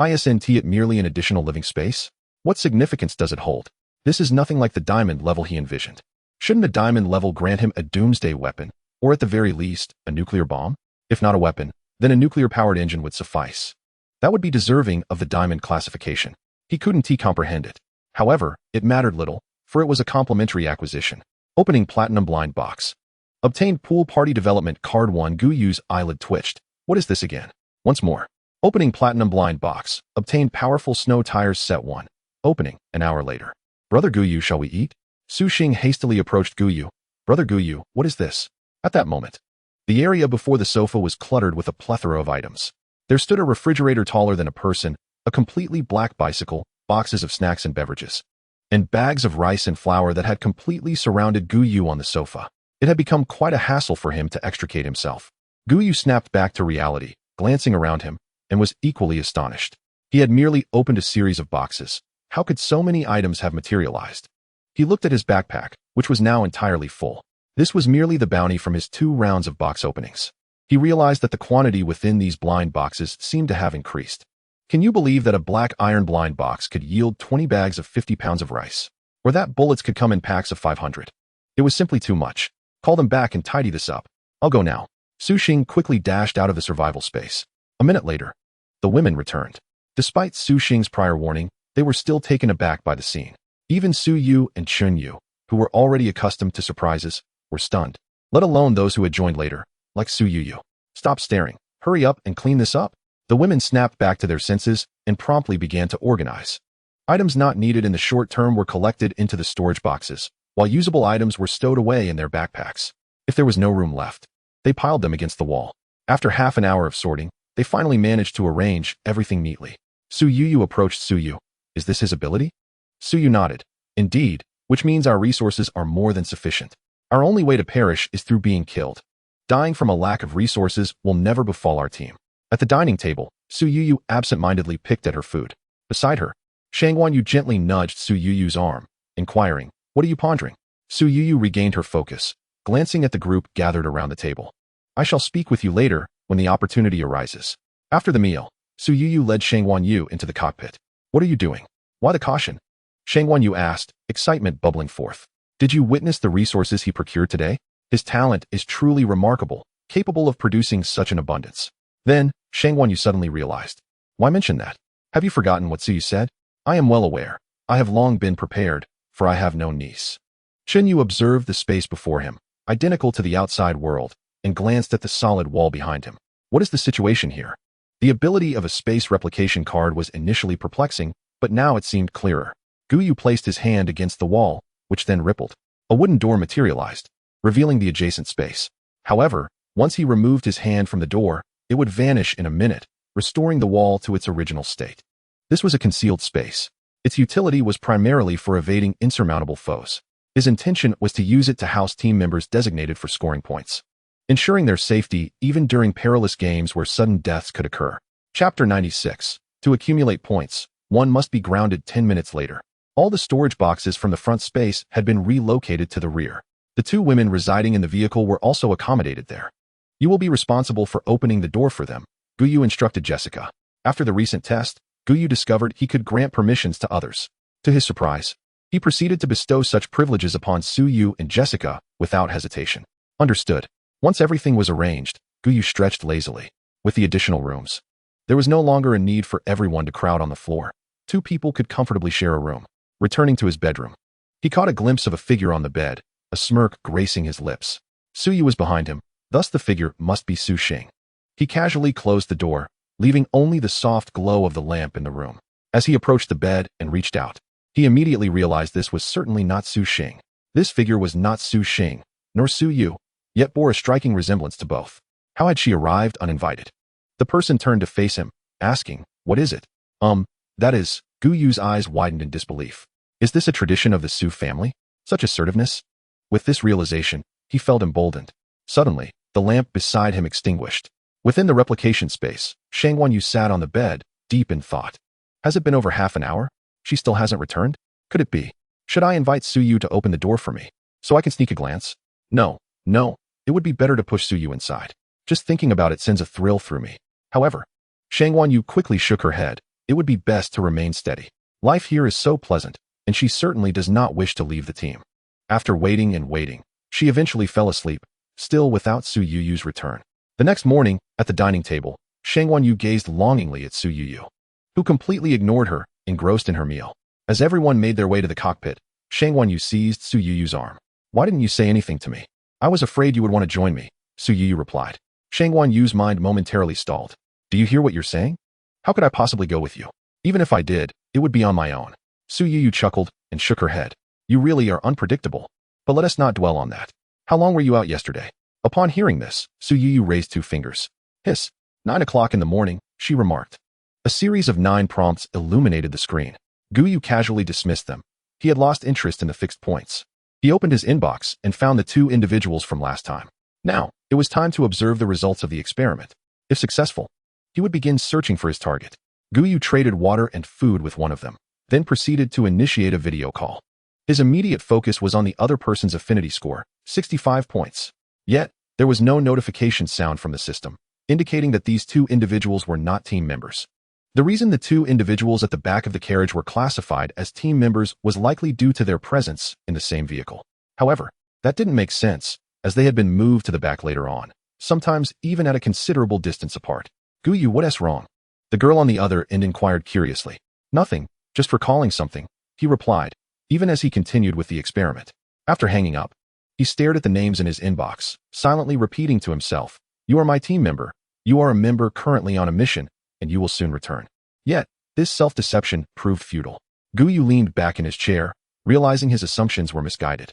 Isn't it merely an additional living space? What significance does it hold? This is nothing like the diamond level he envisioned. Shouldn't a diamond level grant him a doomsday weapon, or at the very least, a nuclear bomb? If not a weapon, then a nuclear-powered engine would suffice. That would be deserving of the diamond classification. He couldn't comprehend it. However, it mattered little, for it was a complementary acquisition. Opening platinum blind box. Obtained pool party development card 1. Gu Yu's eyelid twitched. What is this again? Once more. Opening platinum blind box. Obtained powerful snow tires set 1. Opening, an hour later. Brother Gu Yu, shall we eat? Su Xing hastily approached Gu Yu. Brother Gu Yu, what is this? At that moment, the area before the sofa was cluttered with a plethora of items. There stood a refrigerator taller than a person, a completely black bicycle, boxes of snacks and beverages, and bags of rice and flour that had completely surrounded Gu Yu on the sofa. It had become quite a hassle for him to extricate himself. Gu Yu snapped back to reality, glancing around him, and was equally astonished. He had merely opened a series of boxes. How could so many items have materialized? He looked at his backpack, which was now entirely full. This was merely the bounty from his 2 rounds of box openings. He realized that the quantity within these blind boxes seemed to have increased. Can you believe that a black iron blind box could yield 20 bags of 50 pounds of rice? Or that bullets could come in packs of 500? It was simply too much. Call them back and tidy this up. I'll go now. Su Xing quickly dashed out of the survival space. A minute later, the women returned. Despite Su Xing's prior warning, they were still taken aback by the scene. Even Su Yu and Chun Yu, who were already accustomed to surprises, were stunned. Let alone those who had joined later, like Su Yu. Stop staring. Hurry up and clean this up. The women snapped back to their senses and promptly began to organize. Items not needed in the short term were collected into the storage boxes, while usable items were stowed away in their backpacks. If there was no room left, they piled them against the wall. After half an hour of sorting, they finally managed to arrange everything neatly. Su Yu approached Su Yu. Is this his ability? Su Yu nodded. Indeed, which means our resources are more than sufficient. Our only way to perish is through being killed. Dying from a lack of resources will never befall our team. At the dining table, Su Yu absent-mindedly picked at her food. Beside her, Shang Yu gently nudged Su Yu's arm, inquiring, "What are you pondering?" Su Yu regained her focus, glancing at the group gathered around the table. "I shall speak with you later when the opportunity arises." After the meal, Su Yu led Shang Yu into the cockpit. "What are you doing? Why the caution?" Shang Yu asked, excitement bubbling forth. "Did you witness the resources he procured today? His talent is truly remarkable, capable of producing such an abundance." Then, Shang Yu suddenly realized. "Why mention that? Have you forgotten what Su Yu said? I am well aware. I have long been prepared, for I have no niece." Chun Yu observed the space before him, identical to the outside world, and glanced at the solid wall behind him. What is the situation here? The ability of a space replication card was initially perplexing, but now it seemed clearer. Gu Yu placed his hand against the wall, which then rippled. A wooden door materialized, revealing the adjacent space. However, once he removed his hand from the door, it would vanish in a minute, restoring the wall to its original state. This was a concealed space. Its utility was primarily for evading insurmountable foes. His intention was to use it to house team members designated for scoring points, ensuring their safety even during perilous games where sudden deaths could occur. Chapter 96. To accumulate points, one must be grounded 10 minutes later. All the storage boxes from the front space had been relocated to the rear. The two women residing in the vehicle were also accommodated there. You will be responsible for opening the door for them, Gu Yu instructed Jessica. After the recent test, Gu Yu discovered he could grant permissions to others. To his surprise, he proceeded to bestow such privileges upon Su Yu and Jessica without hesitation. Understood. Once everything was arranged, Gu Yu stretched lazily. With the additional rooms, there was no longer a need for everyone to crowd on the floor. Two people could comfortably share a room. Returning to his bedroom, he caught a glimpse of a figure on the bed, a smirk gracing his lips. Su Yu was behind him, thus the figure must be Su Xing. He casually closed the door, leaving only the soft glow of the lamp in the room. As he approached the bed and reached out, he immediately realized this was certainly not Su Xing. This figure was not Su Xing, nor Su Yu, yet bore a striking resemblance to both. How had she arrived uninvited? The person turned to face him, asking, "What is it?" That is," Gu Yu's eyes widened in disbelief. "Is this a tradition of the Su family? Such assertiveness?" With this realization, he felt emboldened. Suddenly, the lamp beside him extinguished. Within the replication space, Shang Wanyu sat on the bed, deep in thought. Has it been over half an hour? She still hasn't returned? Could it be? Should I invite Su Yu to open the door for me, so I can sneak a glance? No, it would be better to push Su Yu inside. Just thinking about it sends a thrill through me. However, Shang Wanyu quickly shook her head. It would be best to remain steady. Life here is so pleasant, and she certainly does not wish to leave the team. After waiting and waiting, she eventually fell asleep, still without Su Yu's return. The next morning, at the dining table, Shang Wanyu gazed longingly at Su Yu, who completely ignored her, engrossed in her meal. As everyone made their way to the cockpit, Shang Wanyu seized Su Yu's arm. "Why didn't you say anything to me? I was afraid you would want to join me," Su Yu replied. Shang Wanyu's mind momentarily stalled. "Do you hear what you're saying? How could I possibly go with you? Even if I did, it would be on my own." Su Yu chuckled and shook her head. "You really are unpredictable. But let us not dwell on that. How long were you out yesterday?" Upon hearing this, Su Yu raised two fingers. "Hiss. 9 o'clock in the morning," she remarked. A series of 9 prompts illuminated the screen. Gu Yu casually dismissed them. He had lost interest in the fixed points. He opened his inbox and found the 2 individuals from last time. Now, it was time to observe the results of the experiment. If successful, he would begin searching for his target. Gu Yu traded water and food with one of them, then proceeded to initiate a video call. His immediate focus was on the other person's affinity score, 65 points. Yet, there was no notification sound from the system, indicating that these 2 individuals were not team members. The reason the 2 individuals at the back of the carriage were classified as team members was likely due to their presence in the same vehicle. However, that didn't make sense, as they had been moved to the back later on, sometimes even at a considerable distance apart. "Gu Yu, what's wrong?" The girl on the other end inquired curiously. "Nothing, just recalling something," he replied, even as he continued with the experiment. After hanging up, he stared at the names in his inbox, silently repeating to himself, "You are my team member. You are a member currently on a mission, and you will soon return." Yet, this self-deception proved futile. Gu Yu leaned back in his chair, realizing his assumptions were misguided.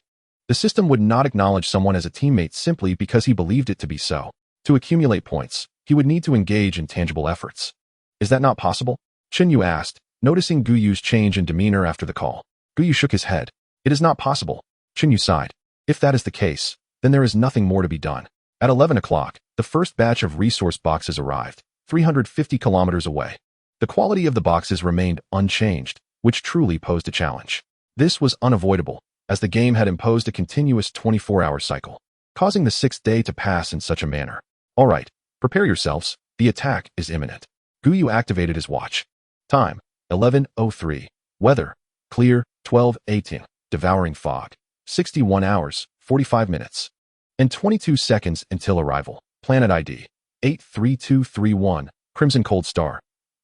The system would not acknowledge someone as a teammate simply because he believed it to be so. To accumulate points, he would need to engage in tangible efforts. "Is that not possible?" Chen Yu asked, noticing Gu Yu's change in demeanor after the call. Gu Yu shook his head. "It is not possible." Chen Yu sighed. "If that is the case, then there is nothing more to be done." At 11 o'clock, the first batch of resource boxes arrived, 350 kilometers away. The quality of the boxes remained unchanged, which truly posed a challenge. This was unavoidable, as the game had imposed a continuous 24-hour cycle, causing the 6th day to pass in such a manner. "All right, prepare yourselves, the attack is imminent." Gu Yu activated his watch. Time, 11:03. Weather, clear, 12:18. Devouring fog, 61 hours, 45 minutes. And 22 seconds until arrival. Planet ID, 83231, Crimson Cold Star.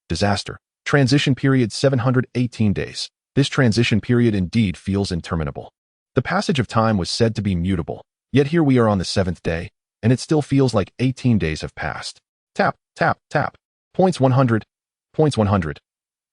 Disaster. Transition period 718 days. This transition period indeed feels interminable. The passage of time was said to be mutable, yet here we are on the 7th day, and it still feels like 18 days have passed. Tap, tap, tap. Points 100. Points 100.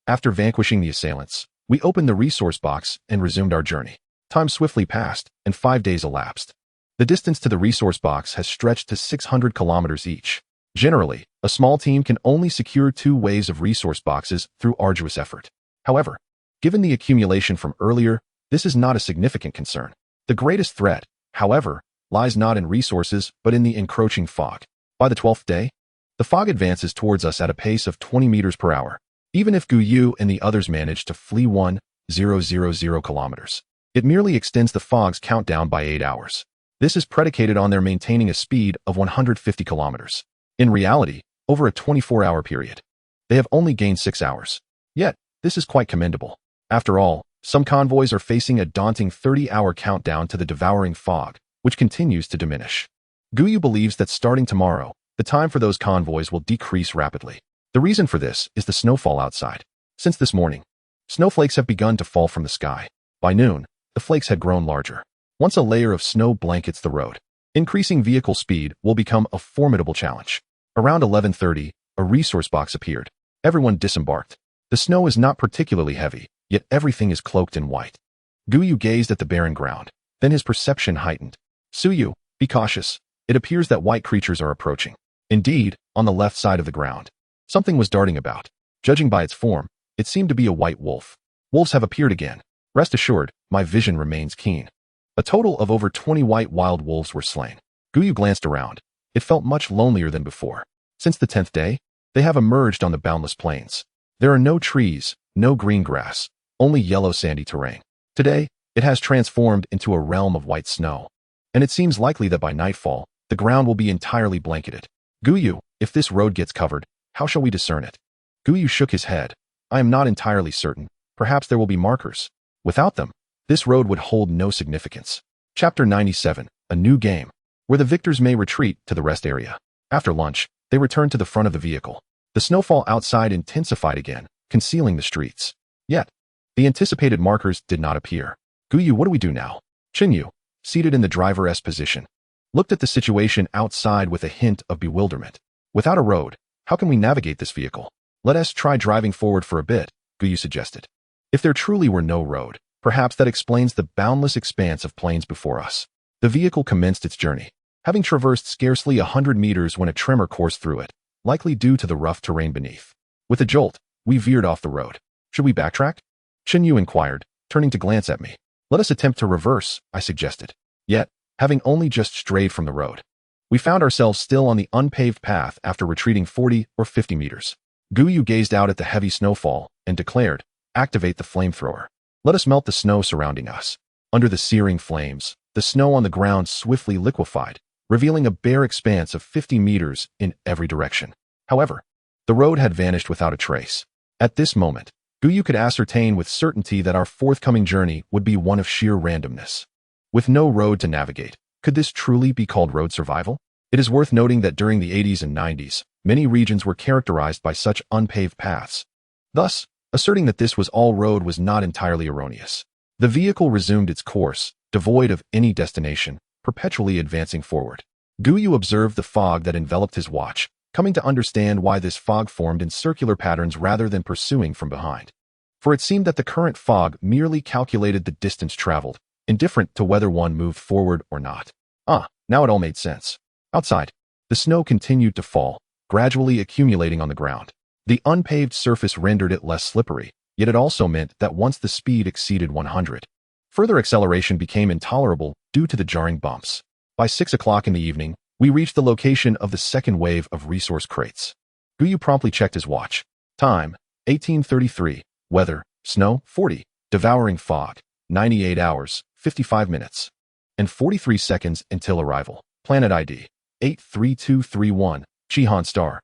After vanquishing the assailants, we opened the resource box and resumed our journey. Time swiftly passed, and 5 days elapsed. The distance to the resource box has stretched to 600 kilometers each. Generally, a small team can only secure 2 waves of resource boxes through arduous effort. However, given the accumulation from earlier, this is not a significant concern. The greatest threat, however, lies not in resources but in the encroaching fog. By the 12th day, the fog advances towards us at a pace of 20 meters per hour. Even if Gu Yu and the others manage to flee 1, 000 kilometers. It merely extends the fog's countdown by 8 hours. This is predicated on their maintaining a speed of 150 kilometers. In reality, over a 24-hour period, they have only gained 6 hours. Yet, this is quite commendable. After all, some convoys are facing a daunting 30-hour countdown to the devouring fog, which continues to diminish. Gu Yu believes that starting tomorrow, the time for those convoys will decrease rapidly. The reason for this is the snowfall outside. Since this morning, snowflakes have begun to fall from the sky. By noon, the flakes had grown larger. Once a layer of snow blankets the road, increasing vehicle speed will become a formidable challenge. Around 11:30, a resource box appeared. Everyone disembarked. The snow is not particularly heavy, yet everything is cloaked in white. Gu Yu gazed at the barren ground. Then his perception heightened. Suyu, be cautious. It appears that white creatures are approaching. Indeed, on the left side of the ground, something was darting about. Judging by its form, it seemed to be a white wolf. Wolves have appeared again. Rest assured, my vision remains keen. A total of over 20 white wild wolves were slain. Gu Yu glanced around. It felt much lonelier than before. Since the 10th day, they have emerged on the boundless plains. There are no trees, no green grass, only yellow sandy terrain. Today, it has transformed into a realm of white snow. And it seems likely that by nightfall, the ground will be entirely blanketed. Gu Yu, if this road gets covered, how shall we discern it? Gu Yu shook his head. I am not entirely certain. Perhaps there will be markers. Without them, this road would hold no significance. Chapter 97, a new game, where the victors may retreat to the rest area. After lunch, they returned to the front of the vehicle. The snowfall outside intensified again, concealing the streets. Yet, the anticipated markers did not appear. Gu Yu, what do we do now? Chinyu, seated in the driver's position, looked at the situation outside with a hint of bewilderment. Without a road, how can we navigate this vehicle? Let us try driving forward for a bit, Gu Yu suggested. If there truly were no road, perhaps that explains the boundless expanse of plains before us. The vehicle commenced its journey, having traversed scarcely 100 meters when a tremor coursed through it, likely due to the rough terrain beneath. With a jolt, we veered off the road. Should we backtrack? Chinyu inquired, turning to glance at me. Let us attempt to reverse, I suggested. Yet, having only just strayed from the road, we found ourselves still on the unpaved path after retreating 40 or 50 meters. Gu Yu gazed out at the heavy snowfall and declared, activate the flamethrower. Let us melt the snow surrounding us. Under the searing flames, the snow on the ground swiftly liquefied, revealing a bare expanse of 50 meters in every direction. However, the road had vanished without a trace. At this moment, Gu Yu could ascertain with certainty that our forthcoming journey would be one of sheer randomness. With no road to navigate, could this truly be called road survival? It is worth noting that during the 80s and 90s, many regions were characterized by such unpaved paths. Thus, asserting that this was all road was not entirely erroneous. The vehicle resumed its course, devoid of any destination, perpetually advancing forward. Gu Yu observed the fog that enveloped his watch, coming to understand why this fog formed in circular patterns rather than pursuing from behind. For it seemed that the current fog merely calculated the distance traveled, indifferent to whether one moved forward or not. Now it all made sense. Outside, the snow continued to fall, gradually accumulating on the ground. The unpaved surface rendered it less slippery, yet it also meant that once the speed exceeded 100, further acceleration became intolerable due to the jarring bumps. By 6 o'clock in the evening, we reached the location of the second wave of resource crates. Gu Yu promptly checked his watch. Time, 18:33. Weather, snow, 40. Devouring fog, 98 hours, 55 minutes. And 43 seconds until arrival. Planet ID, 83231. Chihan Star.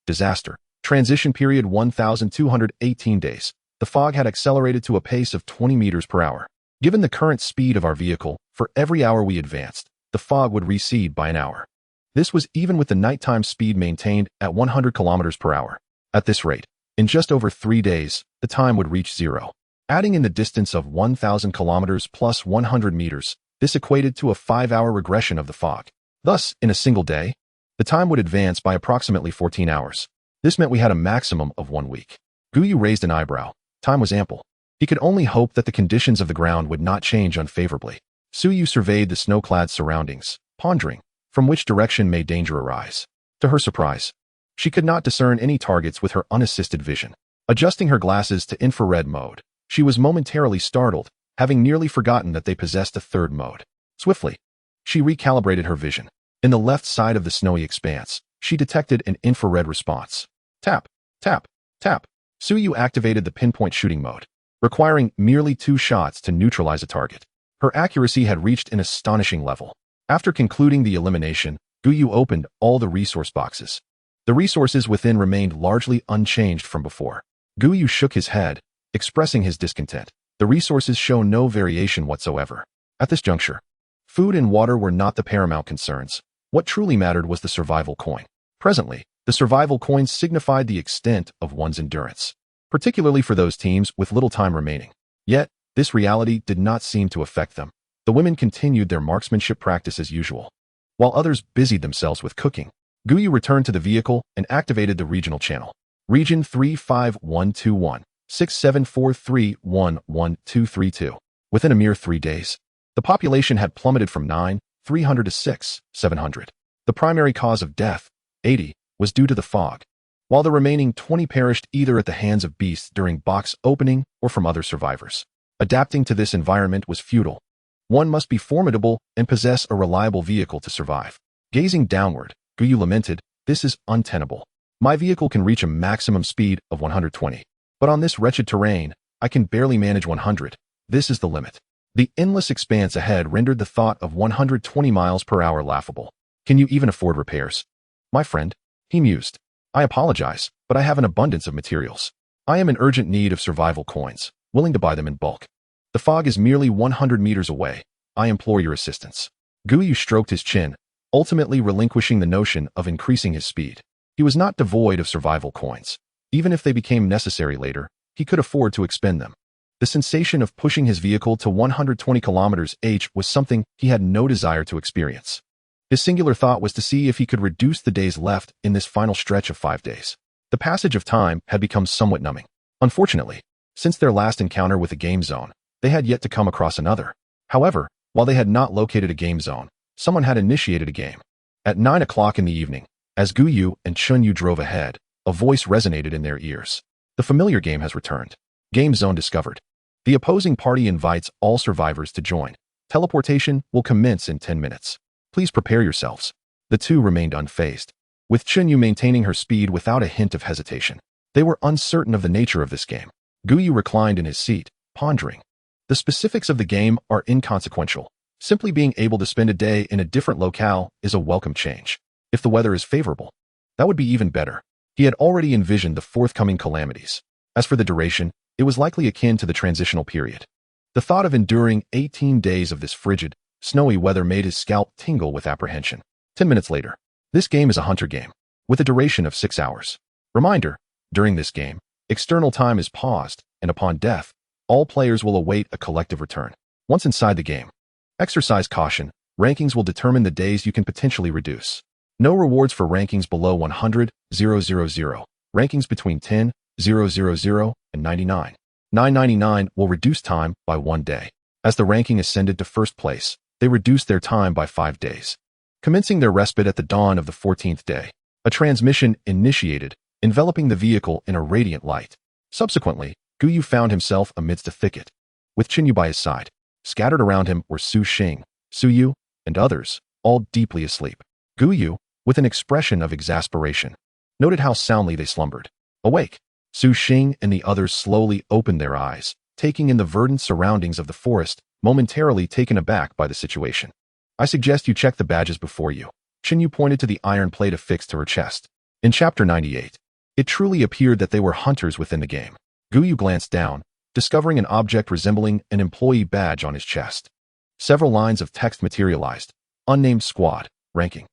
Disaster. Transition period 1,218 days. The fog had accelerated to a pace of 20 meters per hour. Given the current speed of our vehicle, for every hour we advanced, the fog would recede by an hour. This was even with the nighttime speed maintained at 100 kilometers per hour. At this rate, in just over 3 days, the time would reach zero. Adding in the distance of 1,000 kilometers plus 100 meters, this equated to a 5-hour regression of the fog. Thus, in a single day, the time would advance by approximately 14 hours. This meant we had a maximum of 1 week. Gu Yu raised an eyebrow. Time was ample. He could only hope that the conditions of the ground would not change unfavorably. Suyu surveyed the snow-clad surroundings, pondering, from which direction may danger arise. To her surprise, she could not discern any targets with her unassisted vision. Adjusting her glasses to infrared mode, she was momentarily startled, having nearly forgotten that they possessed a third mode. Swiftly, she recalibrated her vision. In the left side of the snowy expanse, she detected an infrared response. Tap, tap, tap. Suyu activated the pinpoint shooting mode. requiring merely 2 shots to neutralize a target. Her accuracy had reached an astonishing level. After concluding the elimination, Gu Yu opened all the resource boxes. The resources within remained largely unchanged from before. Gu Yu shook his head, expressing his discontent. The resources show no variation whatsoever. At this juncture, food and water were not the paramount concerns. What truly mattered was the survival coin. Presently, the survival coin signified the extent of one's endurance, particularly for those teams with little time remaining. Yet, this reality did not seem to affect them. The women continued their marksmanship practice as usual, while others busied themselves with cooking. Gu Yu returned to the vehicle and activated the regional channel. Region 35121, 6743111232. Within a mere 3 days, the population had plummeted from 9,300 to 6,700. The primary cause of death, 80, was due to the fog, while the remaining 20 perished either at the hands of beasts during box opening or from other survivors. Adapting to this environment was futile. One must be formidable and possess a reliable vehicle to survive. Gazing downward, Gu Yu lamented, "This is untenable. My vehicle can reach a maximum speed of 120. But on this wretched terrain, I can barely manage 100. This is the limit." The endless expanse ahead rendered the thought of 120 miles per hour laughable. "Can you even afford repairs?" "My friend," he mused, "I apologize, but I have an abundance of materials. I am in urgent need of survival coins, willing to buy them in bulk. The fog is merely 100 meters away. I implore your assistance." Gu Yu stroked his chin, ultimately relinquishing the notion of increasing his speed. He was not devoid of survival coins. Even if they became necessary later, he could afford to expend them. The sensation of pushing his vehicle to 120 km/h was something he had no desire to experience. His singular thought was to see if he could reduce the days left in this final stretch of 5 days. The passage of time had become somewhat numbing. Unfortunately, since their last encounter with the game zone, they had yet to come across another. However, while they had not located a game zone, someone had initiated a game. At 9 o'clock in the evening, as Gu Yu and Chun Yu drove ahead, a voice resonated in their ears. "The familiar game has returned. Game zone discovered. The opposing party invites all survivors to join. Teleportation will commence in 10 minutes. Please prepare yourselves." The two remained unfazed, with Chun Yu maintaining her speed without a hint of hesitation. They were uncertain of the nature of this game. Gu Yu reclined in his seat, pondering. The specifics of the game are inconsequential. Simply being able to spend a day in a different locale is a welcome change. If the weather is favorable, that would be even better. He had already envisioned the forthcoming calamities. As for the duration, it was likely akin to the transitional period. The thought of enduring 18 days of this frigid, snowy weather made his scalp tingle with apprehension. 10 minutes later. This game is a hunter game, with a duration of 6 hours. Reminder, during this game, external time is paused, and upon death, all players will await a collective return. Once inside the game, exercise caution. Rankings will determine the days you can potentially reduce. No rewards for rankings below 100,000. Rankings between 10,000 and 99,999 will reduce time by 1 day. As the ranking ascended to first place, they reduced their time by 5 days. Commencing their respite at the dawn of the 14th day, a transmission initiated, enveloping the vehicle in a radiant light. Subsequently, Gu Yu found himself amidst a thicket, with Chun Yu by his side. Scattered around him were Su Xing, Su Yu, and others, all deeply asleep. Gu Yu, with an expression of exasperation, noted how soundly they slumbered. Awake, Su Xing and the others slowly opened their eyes, taking in the verdant surroundings of the forest, momentarily taken aback by the situation. "I suggest you check the badges before you." Chun Yu pointed to the iron plate affixed to her chest. In Chapter 98, it truly appeared that they were hunters within the game. Gu Yu glanced down, discovering an object resembling an employee badge on his chest. Several lines of text materialized. Unnamed squad, ranking.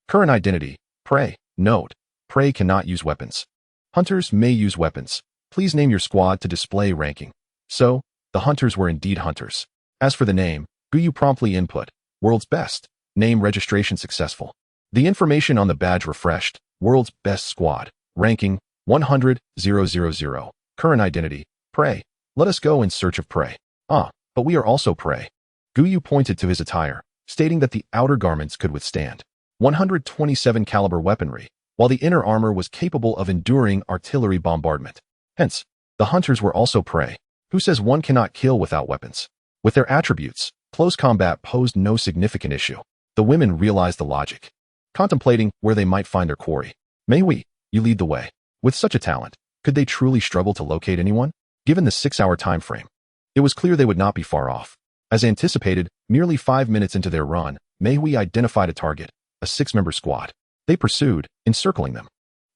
Current identity, prey. Note, prey cannot use weapons. Hunters may use weapons. Please name your squad to display ranking. So, the hunters were indeed hunters. As for the name, Gu Yu promptly input, World's Best. Name registration successful. The information on the badge refreshed. World's Best Squad. Ranking, 100,000. Current identity, prey. Let us go in search of prey. Ah, but we are also prey. Gu Yu pointed to his attire, stating that the outer garments could withstand 127 caliber weaponry, while the inner armor was capable of enduring artillery bombardment. Hence, the hunters were also prey. Who says one cannot kill without weapons? With their attributes, close combat posed no significant issue. The women realized the logic, contemplating where they might find their quarry. "Mei Hui, you lead the way. With such a talent, could they truly struggle to locate anyone?" given the 6-hour time frame. It was clear they would not be far off. As anticipated, merely 5 minutes into their run, manhwa identified a target, a 6-member squad. They pursued, encircling them.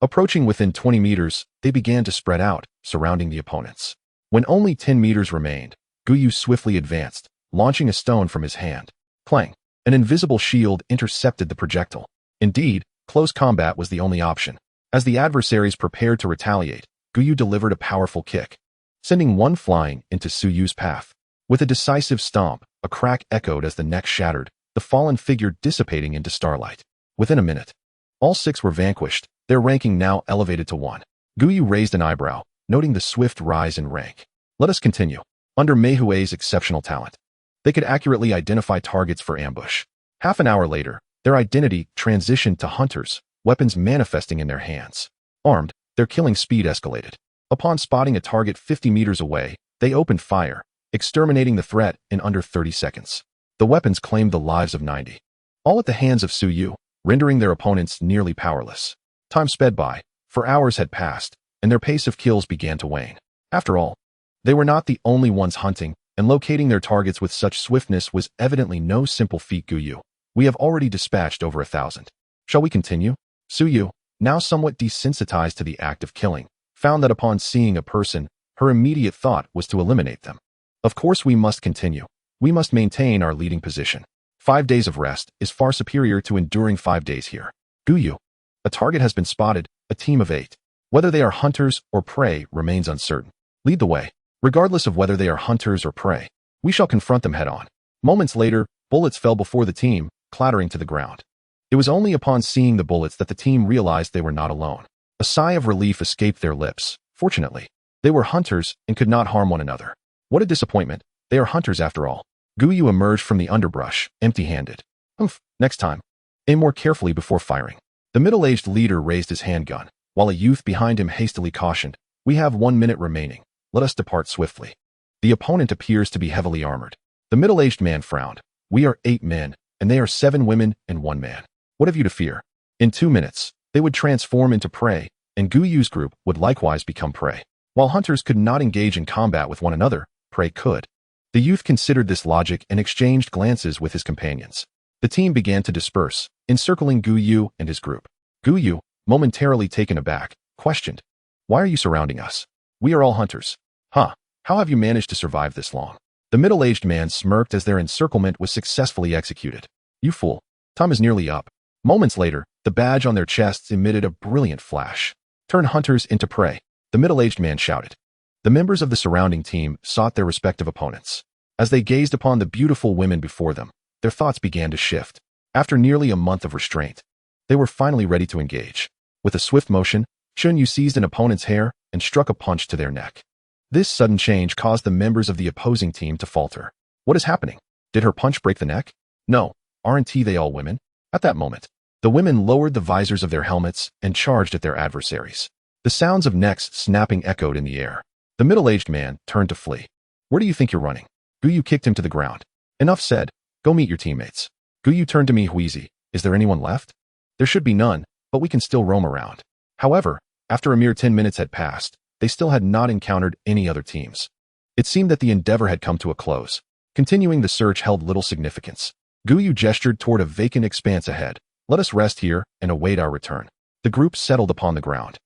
Approaching within 20 meters, they began to spread out, surrounding the opponents. When only 10 meters remained, Gu Yu swiftly advanced, launching a stone from his hand. Clang! An invisible shield intercepted the projectile. Indeed, close combat was the only option. As the adversaries prepared to retaliate, Gu Yu delivered a powerful kick, sending one flying into Su Yu's path. With a decisive stomp, a crack echoed as the neck shattered, the fallen figure dissipating into starlight. Within a minute, all 6 were vanquished, their ranking now elevated to 1. Gu Yu raised an eyebrow, noting the swift rise in rank. Let us continue. Under manhwa's exceptional talent, they could accurately identify targets for ambush. Half an hour later, their identity transitioned to hunters, weapons manifesting in their hands. Armed, their killing speed escalated. Upon spotting a target 50 meters away, they opened fire, exterminating the threat in under 30 seconds. The weapons claimed the lives of 90. All at the hands of Su Yu, rendering their opponents nearly powerless. Time sped by, for hours had passed, and their pace of kills began to wane. After all, they were not the only ones hunting, and locating their targets with such swiftness was evidently no simple feat. Gu Yu, we have already dispatched over 1,000. Shall we continue? Su Yu, now somewhat desensitized to the act of killing, found that upon seeing a person, her immediate thought was to eliminate them. Of course we must continue. We must maintain our leading position. 5 days of rest is far superior to enduring 5 days here. Gu Yu, a target has been spotted, a team of 8. Whether they are hunters or prey remains uncertain. Lead the way. Regardless of whether they are hunters or prey, we shall confront them head-on. Moments later, bullets fell before the team, clattering to the ground. It was only upon seeing the bullets that the team realized they were not alone. A sigh of relief escaped their lips. Fortunately, they were hunters and could not harm one another. What a disappointment. They are hunters after all. Gu Yu emerged from the underbrush, empty-handed. Next time, aim more carefully before firing. The middle-aged leader raised his handgun, while a youth behind him hastily cautioned, "We have 1 minute remaining. Let us depart swiftly." The opponent appears to be heavily armored. The middle-aged man frowned. "We are 8 men, and they are 7 women and 1 man. What have you to fear?" In 2 minutes, they would transform into prey, and Gu Yu's group would likewise become prey. While hunters could not engage in combat with one another, prey could. The youth considered this logic and exchanged glances with his companions. The team began to disperse, encircling Gu Yu and his group. Gu Yu, momentarily taken aback, questioned, "Why are you surrounding us? We are all hunters." "Huh, how have you managed to survive this long?" The middle-aged man smirked as their encirclement was successfully executed. "You fool, time is nearly up." Moments later, the badge on their chests emitted a brilliant flash. "Turn hunters into prey," the middle-aged man shouted. The members of the surrounding team sought their respective opponents. As they gazed upon the beautiful women before them, their thoughts began to shift. After nearly a month of restraint, they were finally ready to engage. With a swift motion, Chun Yu seized an opponent's hair and struck a punch to their neck. This sudden change caused the members of the opposing team to falter. What is happening? Did her punch break the neck? No, aren't they all women? At that moment, the women lowered the visors of their helmets and charged at their adversaries. The sounds of necks snapping echoed in the air. The middle-aged man turned to flee. "Where do you think you're running?" Gu Yu kicked him to the ground. "Enough said. Go meet your teammates." Gu Yu turned to me wheezy. "Is there anyone left?" "There should be none, but we can still roam around." However, after a mere 10 minutes had passed, they still had not encountered any other teams. It seemed that the endeavor had come to a close. Continuing the search held little significance. Gu Yu gestured toward a vacant expanse ahead. "Let us rest here and await our return." The group settled upon the ground.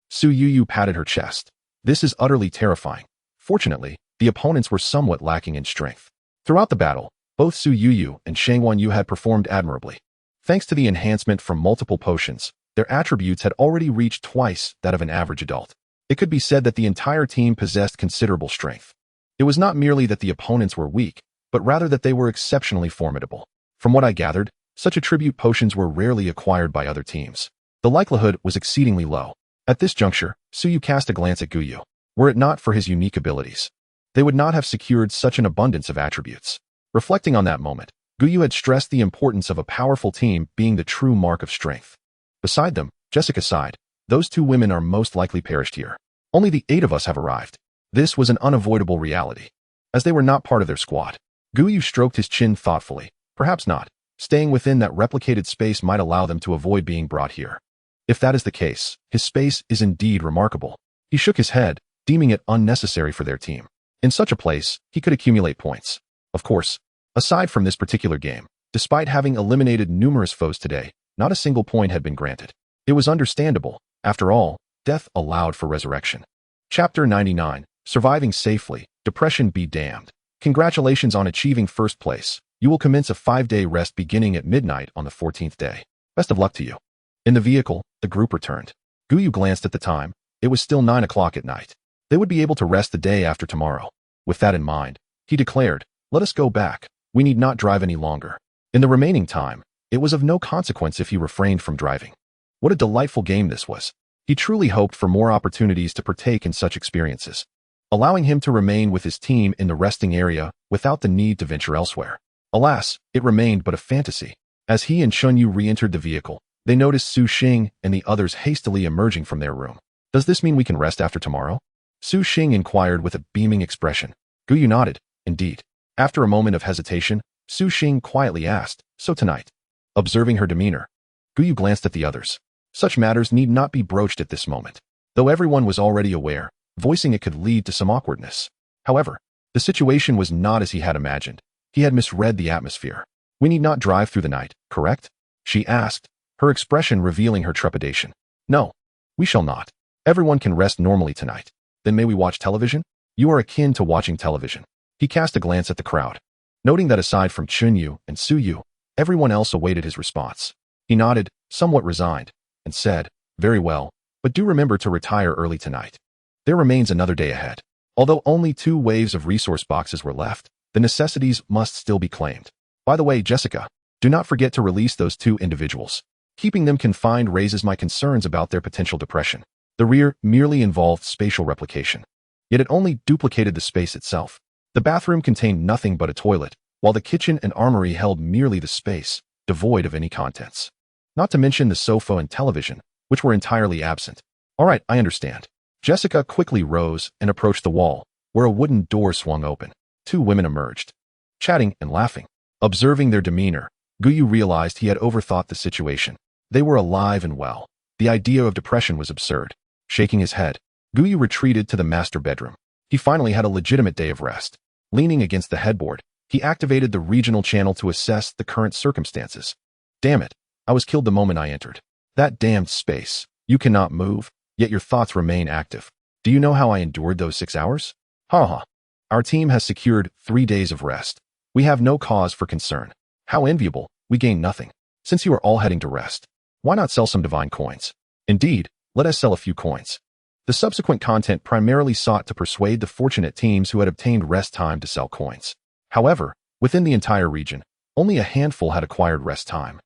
Su Yu patted her chest. "This is utterly terrifying." Fortunately, the opponents were somewhat lacking in strength. Throughout the battle, both Su Yu and Shangwan Yu had performed admirably. Thanks to the enhancement from multiple potions, their attributes had already reached twice that of an average adult. It could be said that the entire team possessed considerable strength. It was not merely that the opponents were weak, but rather that they were exceptionally formidable. From what I gathered, such attribute potions were rarely acquired by other teams. The likelihood was exceedingly low. At this juncture, Su Yu cast a glance at Gu Yu. Were it not for his unique abilities, they would not have secured such an abundance of attributes. Reflecting on that moment, Gu Yu had stressed the importance of a powerful team being the true mark of strength. Beside them, Jessica sighed, "Those 2 women are most likely perished here. Only the 8 of us have arrived." This was an unavoidable reality, as they were not part of their squad. Gu Yu stroked his chin thoughtfully. Perhaps not. Staying within that replicated space might allow them to avoid being brought here. If that is the case, his space is indeed remarkable. He shook his head, deeming it unnecessary for their team. In such a place, he could accumulate points. Of course, aside from this particular game, despite having eliminated numerous foes today, not a single point had been granted. It was understandable. After all, death allowed for resurrection. Chapter 99, Surviving Safely, Depression Be Damned. Congratulations on achieving first place. You will commence a 5-day rest beginning at midnight on the 14th day. Best of luck to you. In the vehicle, the group returned. Gu Yu glanced at the time. It was still 9 o'clock at night. They would be able to rest the day after tomorrow. With that in mind, he declared, "Let us go back. We need not drive any longer." In the remaining time, it was of no consequence if he refrained from driving. What a delightful game this was. He truly hoped for more opportunities to partake in such experiences, allowing him to remain with his team in the resting area without the need to venture elsewhere. Alas, it remained but a fantasy. As he and Chun Yu re-entered the vehicle, they noticed Su Xing and the others hastily emerging from their room. "Does this mean we can rest after tomorrow?" Su Xing inquired with a beaming expression. Gu Yu nodded. Indeed. After a moment of hesitation, Su Xing quietly asked, "So tonight?" Observing her demeanor, Gu Yu glanced at the others. Such matters need not be broached at this moment. Though everyone was already aware, voicing it could lead to some awkwardness. However, the situation was not as he had imagined. He had misread the atmosphere. "We need not drive through the night, correct?" she asked, her expression revealing her trepidation. "No, we shall not. Everyone can rest normally tonight. Then may we watch television?" "You are akin to watching television." He cast a glance at the crowd. Noting that aside from Chun Yu and Su Yu, everyone else awaited his response. He nodded, somewhat resigned, and said, "Very well, but do remember to retire early tonight. There remains another day ahead." Although only 2 waves of resource boxes were left, the necessities must still be claimed. "By the way, Jessica, do not forget to release those 2 individuals. Keeping them confined raises my concerns about their potential depression." The rear merely involved spatial replication, yet it only duplicated the space itself. The bathroom contained nothing but a toilet, while the kitchen and armory held merely the space, devoid of any contents. Not to mention the sofa and television, which were entirely absent. "All right, I understand." Jessica quickly rose and approached the wall, where a wooden door swung open. 2 women emerged, chatting and laughing. Observing their demeanor, Gu Yu realized he had overthought the situation. They were alive and well. The idea of depression was absurd. Shaking his head, Gu Yu retreated to the master bedroom. He finally had a legitimate day of rest. Leaning against the headboard, he activated the regional channel to assess the current circumstances. "Damn it, I was killed the moment I entered. That damned space. You cannot move, yet your thoughts remain active. Do you know how I endured those 6 hours? Ha. Our team has secured 3 days of rest. We have no cause for concern. How enviable, we gain nothing. Since you are all heading to rest, why not sell some divine coins? Indeed, let us sell a few coins." The subsequent content primarily sought to persuade the fortunate teams who had obtained rest time to sell coins. However, within the entire region, only a handful had acquired rest time,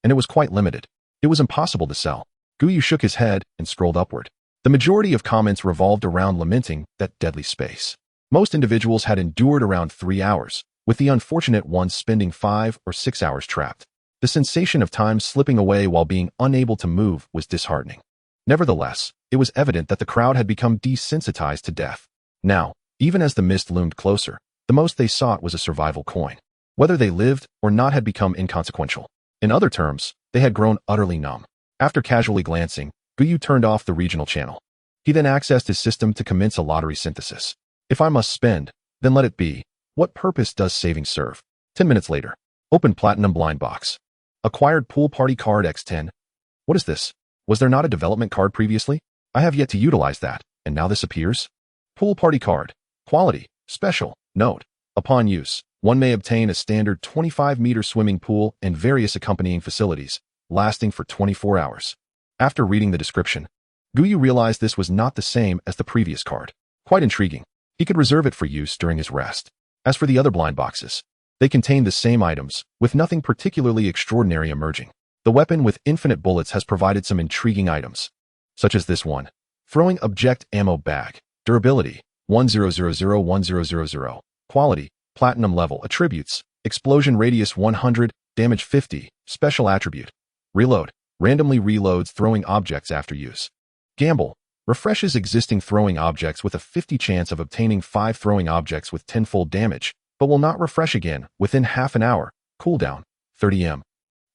and it was quite limited. It was impossible to sell. Gu Yu shook his head and scrolled upward. The majority of comments revolved around lamenting that deadly space. Most individuals had endured around 3 hours, with the unfortunate ones spending 5 or 6 hours trapped. The sensation of time slipping away while being unable to move was disheartening. Nevertheless, it was evident that the crowd had become desensitized to death. Now, even as the mist loomed closer, the most they sought was a survival coin. Whether they lived or not had become inconsequential. In other terms, they had grown utterly numb. After casually glancing, Gu Yu turned off the regional channel. He then accessed his system to commence a lottery synthesis. "If I must spend, then let it be. What purpose does saving serve?" 10 minutes later, open Platinum Blind Box. Acquired Pool Party Card X10. What is this? Was there not a development card previously? I have yet to utilize that, and now this appears? Pool Party Card. Quality. Special. Note. Upon use, one may obtain a standard 25-meter swimming pool and various accompanying facilities, lasting for 24 hours. After reading the description, Gu Yu realized this was not the same as the previous card. Quite intriguing. He could reserve it for use during his rest. As for the other blind boxes, they contained the same items, with nothing particularly extraordinary emerging. The weapon with infinite bullets has provided some intriguing items, such as this one. Throwing Object Ammo Bag. Durability, 10001000. Quality, Platinum level. Attributes, Explosion Radius 100, Damage 50. Special attribute, Reload. Randomly reloads throwing objects after use. Gamble, refreshes existing throwing objects with a 50 chance of obtaining 5 throwing objects with 10-fold damage, but will not refresh again within half an hour. Cooldown, 30 m.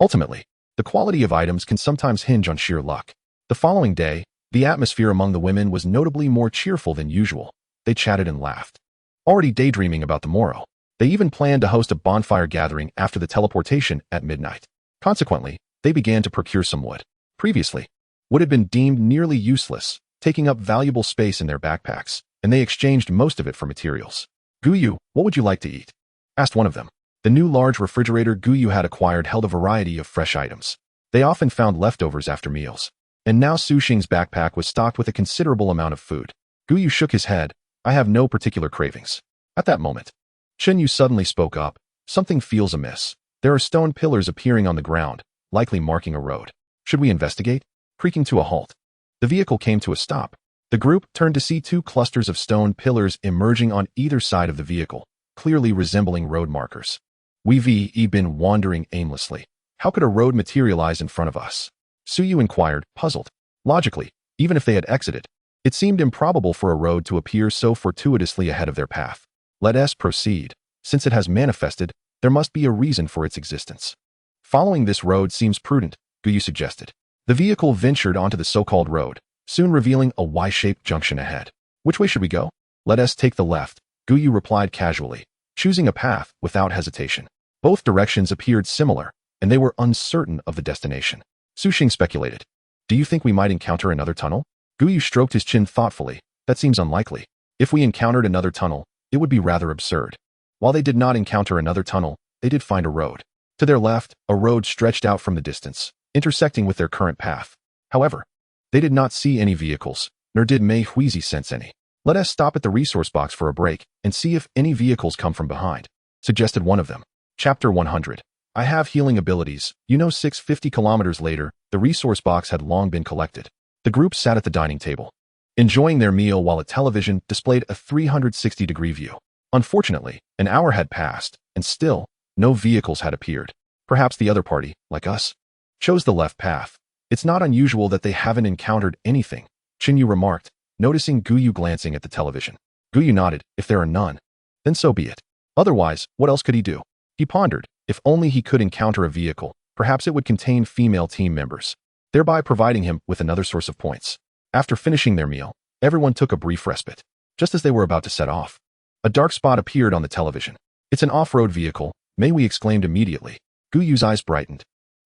Ultimately, the quality of items can sometimes hinge on sheer luck. The following day, The atmosphere among the women was notably more cheerful than usual. They chatted and laughed, already daydreaming about the morrow. They even planned to host a bonfire gathering after the teleportation at midnight. Consequently, they began to procure some wood. Previously, wood had been deemed nearly useless, taking up valuable space in their backpacks, and they exchanged most of it for materials. Gu Yu, what would you like to eat? Asked one of them. The new large refrigerator Gu Yu had acquired held a variety of fresh items. They often found leftovers after meals. And now Su Xing's backpack was stocked with a considerable amount of food. Gu Yu shook his head. I have no particular cravings. At that moment, Chen Yu suddenly spoke up. Something feels amiss. There are stone pillars appearing on the ground, likely marking a road. Should we investigate? Creaking to a halt, the vehicle came to a stop. The group turned to see two clusters of stone pillars emerging on either side of the vehicle, clearly resembling road markers. We've been wandering aimlessly. How could a road materialize in front of us? Su Yu inquired, puzzled. Logically, even if they had exited, it seemed improbable for a road to appear so fortuitously ahead of their path. Let us proceed. Since it has manifested, there must be a reason for its existence. Following this road seems prudent, Gu Yu suggested. The vehicle ventured onto the so-called road, soon revealing a Y-shaped junction ahead. Which way should we go? Let us take the left, Gu Yu replied casually, choosing a path without hesitation. Both directions appeared similar, and they were uncertain of the destination. Su Xing speculated. Do you think we might encounter another tunnel? Gu Yu stroked his chin thoughtfully. That seems unlikely. If we encountered another tunnel, it would be rather absurd. While they did not encounter another tunnel, they did find a road. To their left, a road stretched out from the distance, intersecting with their current path. However, they did not see any vehicles, nor did Mei Huizi sense any. Let us stop at the resource box for a break and see if any vehicles come from behind, suggested one of them. Chapter 100. I have healing abilities. 650 kilometers later, the resource box had long been collected. The group sat at the dining table, enjoying their meal while a television displayed a 360-degree view. Unfortunately, an hour had passed, and still, no vehicles had appeared. Perhaps the other party, like us, chose the left path. It's not unusual that they haven't encountered anything, Chen Yu remarked, noticing Gu Yu glancing at the television. Gu Yu nodded. If there are none, then so be it. Otherwise, what else could he do? He pondered. If only he could encounter a vehicle, perhaps it would contain female team members, thereby providing him with another source of points. After finishing their meal, everyone took a brief respite. Just as they were about to set off, a dark spot appeared on the television. It's an off-road vehicle, Mei Wei exclaimed immediately. Gu Yu's eyes brightened.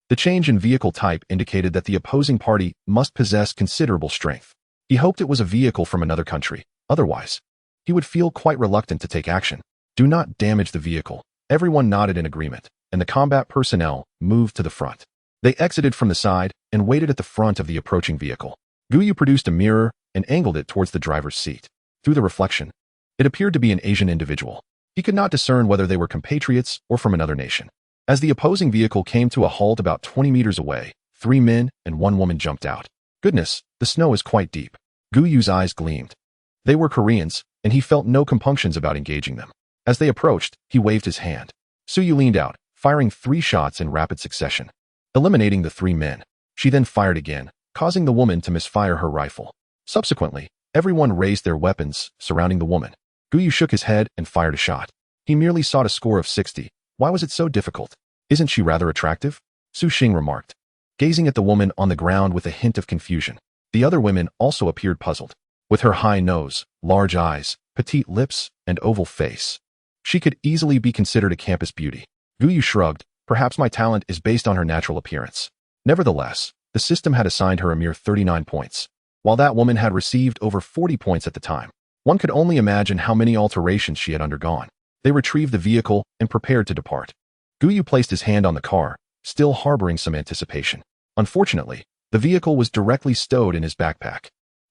The change in vehicle type indicated that the opposing party must possess considerable strength. He hoped it was a vehicle from another country. Otherwise, he would feel quite reluctant to take action. Do not damage the vehicle. Everyone nodded in agreement, and the combat personnel moved to the front. They exited from the side and waited at the front of the approaching vehicle. Gu Yu produced a mirror and angled it towards the driver's seat. Through the reflection, it appeared to be an Asian individual. He could not discern whether they were compatriots or from another nation. As the opposing vehicle came to a halt about 20 meters away, 3 men and 1 woman jumped out. Goodness, the snow is quite deep. Gu Yu's eyes gleamed. They were Koreans, and he felt no compunctions about engaging them. As they approached, he waved his hand. Su Yu leaned out, firing 3 shots in rapid succession, eliminating the 3 men. She then fired again, causing the woman to misfire her rifle. Subsequently, everyone raised their weapons, surrounding the woman. Gu Yu shook his head and fired a shot. He merely sought a score of 60. Why was it so difficult? Isn't she rather attractive? Su Xing remarked, gazing at the woman on the ground with a hint of confusion. The other women also appeared puzzled. With her high nose, large eyes, petite lips, and oval face, she could easily be considered a campus beauty. Gu Yu shrugged. Perhaps my talent is based on her natural appearance. Nevertheless, the system had assigned her a mere 39 points, while that woman had received over 40 points at the time. One could only imagine how many alterations she had undergone. They retrieved the vehicle and prepared to depart. Gu Yu placed his hand on the car, still harboring some anticipation. Unfortunately, the vehicle was directly stowed in his backpack.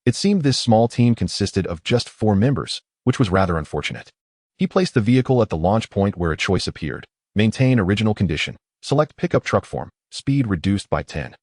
It seemed this small team consisted of just 4 members, which was rather unfortunate. He placed the vehicle at the launch point where a choice appeared. Maintain original condition. Select pickup truck form. Speed reduced by 10.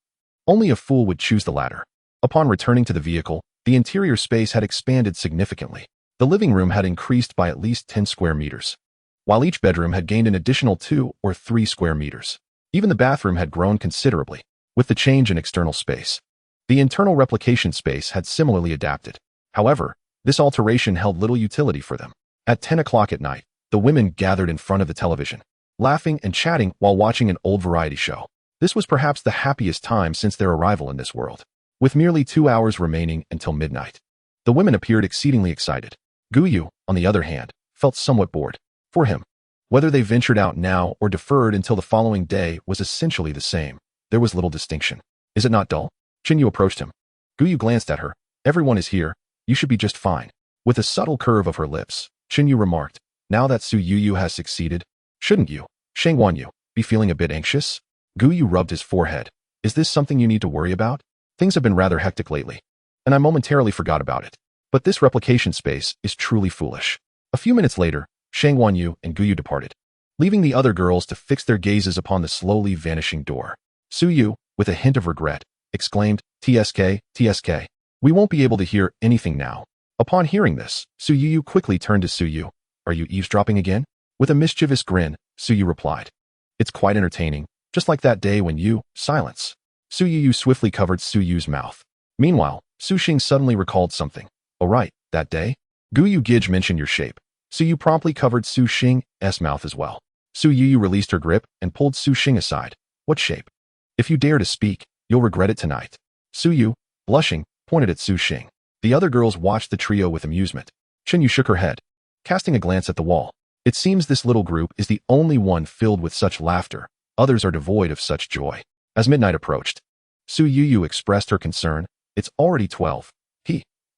Only a fool would choose the latter. Upon returning to the vehicle, the interior space had expanded significantly. The living room had increased by at least 10 square meters, while each bedroom had gained an additional 2 or 3 square meters. Even the bathroom had grown considerably, with the change in external space. The internal replication space had similarly adapted. However, this alteration held little utility for them. At 10 o'clock at night, the women gathered in front of the television, laughing and chatting while watching an old variety show. This was perhaps the happiest time since their arrival in this world. with merely 2 hours remaining until midnight. The women appeared exceedingly excited. Gu Yu, on the other hand, felt somewhat bored. For him, whether they ventured out now or deferred until the following day was essentially the same. There was little distinction. Is it not dull? Yu approached him. Gu Yu glanced at her. Everyone is here. You should be just fine. With a subtle curve of her lips, Yu remarked, now that Su Yu has succeeded, shouldn't you, Yu, be feeling a bit anxious? Gu Yu rubbed his forehead. Is this something you need to worry about? Things have been rather hectic lately, and I momentarily forgot about it. But this replication space is truly foolish. A few minutes later, Yu and Gu Yu departed, leaving the other girls to fix their gazes upon the slowly vanishing door. Su Yu, with a hint of regret, exclaimed, TSK, TSK. We won't be able to hear anything now. Upon hearing this, Su Yu quickly turned to Su Yu. Are you eavesdropping again? With a mischievous grin, Su Yu replied. It's quite entertaining, just like that day when you, silence. Su Yu swiftly covered Su Yu's mouth. Meanwhile, Su Xing suddenly recalled something. Oh right, that day? Gu Yu Gij mentioned your shape. Su Yu promptly covered Su Xing's mouth as well. Su Yu released her grip and pulled Su Xing aside. What shape? If you dare to speak, you'll regret it tonight. Su Yu, blushing, pointed at Su Xing. The other girls watched the trio with amusement. Yu shook her head, casting a glance at the wall. It seems this little group is the only one filled with such laughter. Others are devoid of such joy. As midnight approached, Su Yu expressed her concern. It's already 12.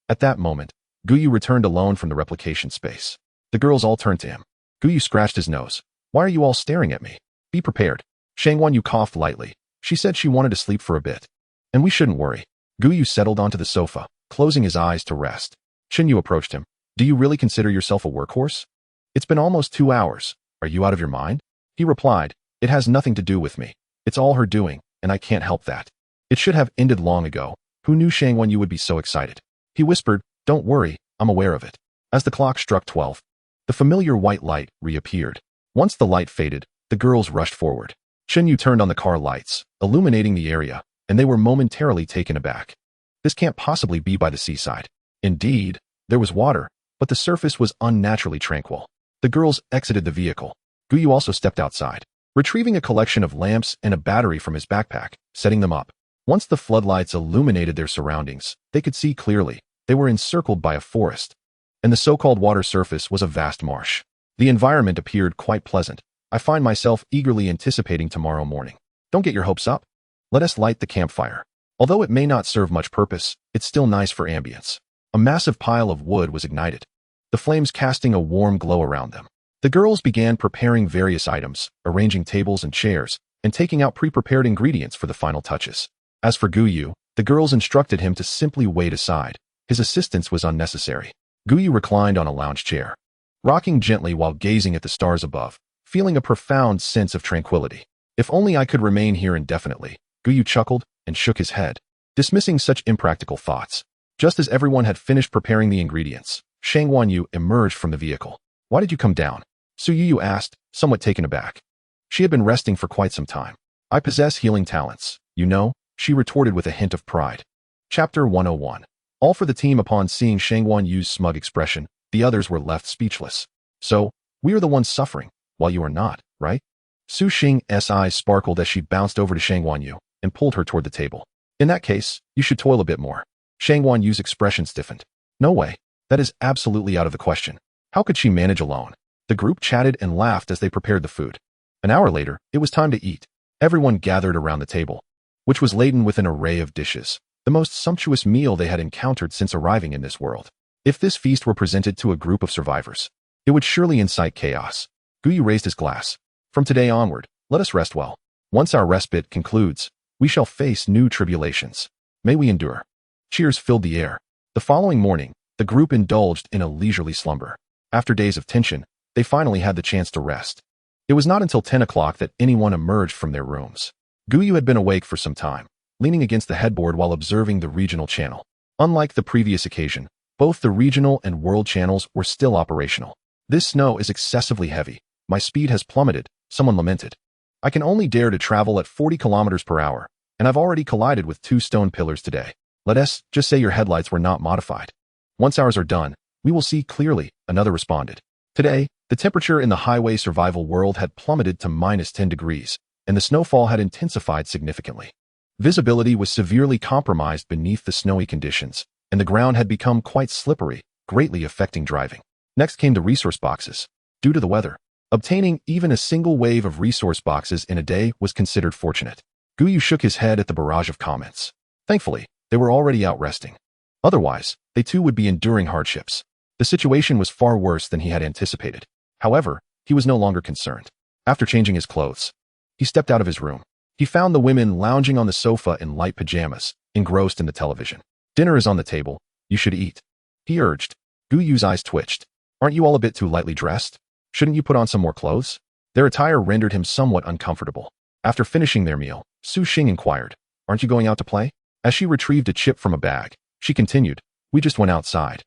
At that moment, Gu Yu returned alone from the replication space. The girls all turned to him. Gu Yu scratched his nose. Why are you all staring at me? Be prepared. Yu coughed lightly. She said she wanted to sleep for a bit. And we shouldn't worry. Gu Yu settled onto the sofa, closing his eyes to rest. Yu approached him. Do you really consider yourself a workhorse? It's been almost 2 hours. Are you out of your mind? He replied, it has nothing to do with me. It's all her doing, and I can't help that. It should have ended long ago. Who knew Yu would be so excited? He whispered, don't worry, I'm aware of it. As the clock struck 12, the familiar white light reappeared. Once the light faded, the girls rushed forward. Yu turned on the car lights, illuminating the area, and they were momentarily taken aback. This can't possibly be by the seaside. Indeed, there was water, but the surface was unnaturally tranquil. The girls exited the vehicle. Gu Yu also stepped outside, retrieving a collection of lamps and a battery from his backpack, setting them up. Once the floodlights illuminated their surroundings, they could see clearly. They were encircled by a forest, and the so-called water surface was a vast marsh. The environment appeared quite pleasant. I find myself eagerly anticipating tomorrow morning. Don't get your hopes up. Let us light the campfire. Although it may not serve much purpose, it's still nice for ambience. A massive pile of wood was ignited, the flames casting a warm glow around them. The girls began preparing various items, arranging tables and chairs, and taking out pre-prepared ingredients for the final touches. As for Gu Yu, the girls instructed him to simply wait aside. His assistance was unnecessary. Gu Yu reclined on a lounge chair, rocking gently while gazing at the stars above, feeling a profound sense of tranquility. If only I could remain here indefinitely. Gu Yu chuckled and shook his head, dismissing such impractical thoughts. Just as everyone had finished preparing the ingredients, Yu emerged from the vehicle. Why did you come down? Su Yu asked, somewhat taken aback. She had been resting for quite some time. I possess healing talents, you know, she retorted with a hint of pride. Chapter 101. All for the team. Upon seeing Yu's smug expression, the others were left speechless. So, we are the ones suffering, while you are not, right? Su Xing's eyes sparkled as she bounced over to Yu and pulled her toward the table. In that case, you should toil a bit more. Yu's expression stiffened. No way. That is absolutely out of the question. How could she manage alone? The group chatted and laughed as they prepared the food. An hour later, it was time to eat. Everyone gathered around the table, which was laden with an array of dishes, the most sumptuous meal they had encountered since arriving in this world. If this feast were presented to a group of survivors, it would surely incite chaos. Gu Yu raised his glass. From today onward, let us rest well. Once our respite concludes, we shall face new tribulations. May we endure. Cheers filled the air. The following morning, the group indulged in a leisurely slumber. After days of tension, they finally had the chance to rest. It was not until 10 o'clock that anyone emerged from their rooms. Gu Yu had been awake for some time, leaning against the headboard while observing the regional channel. Unlike the previous occasion, both the regional and world channels were still operational. This snow is excessively heavy. My speed has plummeted, someone lamented. I can only dare to travel at 40 kilometers per hour, and I've already collided with 2 stone pillars today. Let us just say your headlights were not modified. Once ours are done, we will see clearly, another responded. Today, the temperature in the highway survival world had plummeted to -10 degrees, and the snowfall had intensified significantly. Visibility was severely compromised beneath the snowy conditions, and the ground had become quite slippery, greatly affecting driving. Next came the resource boxes. Due to the weather, obtaining even a single wave of resource boxes in a day was considered fortunate. Gu Yu shook his head at the barrage of comments. Thankfully, they were already out resting. Otherwise, they too would be enduring hardships. The situation was far worse than he had anticipated. However, he was no longer concerned. After changing his clothes, he stepped out of his room. He found the women lounging on the sofa in light pajamas, engrossed in the television. Dinner is on the table. You should eat, he urged. Gu Yu's eyes twitched. Aren't you all a bit too lightly dressed? Shouldn't you put on some more clothes? Their attire rendered him somewhat uncomfortable. After finishing their meal, Su Xing inquired, Aren't you going out to play? As she retrieved a chip from a bag, she continued, We just went outside.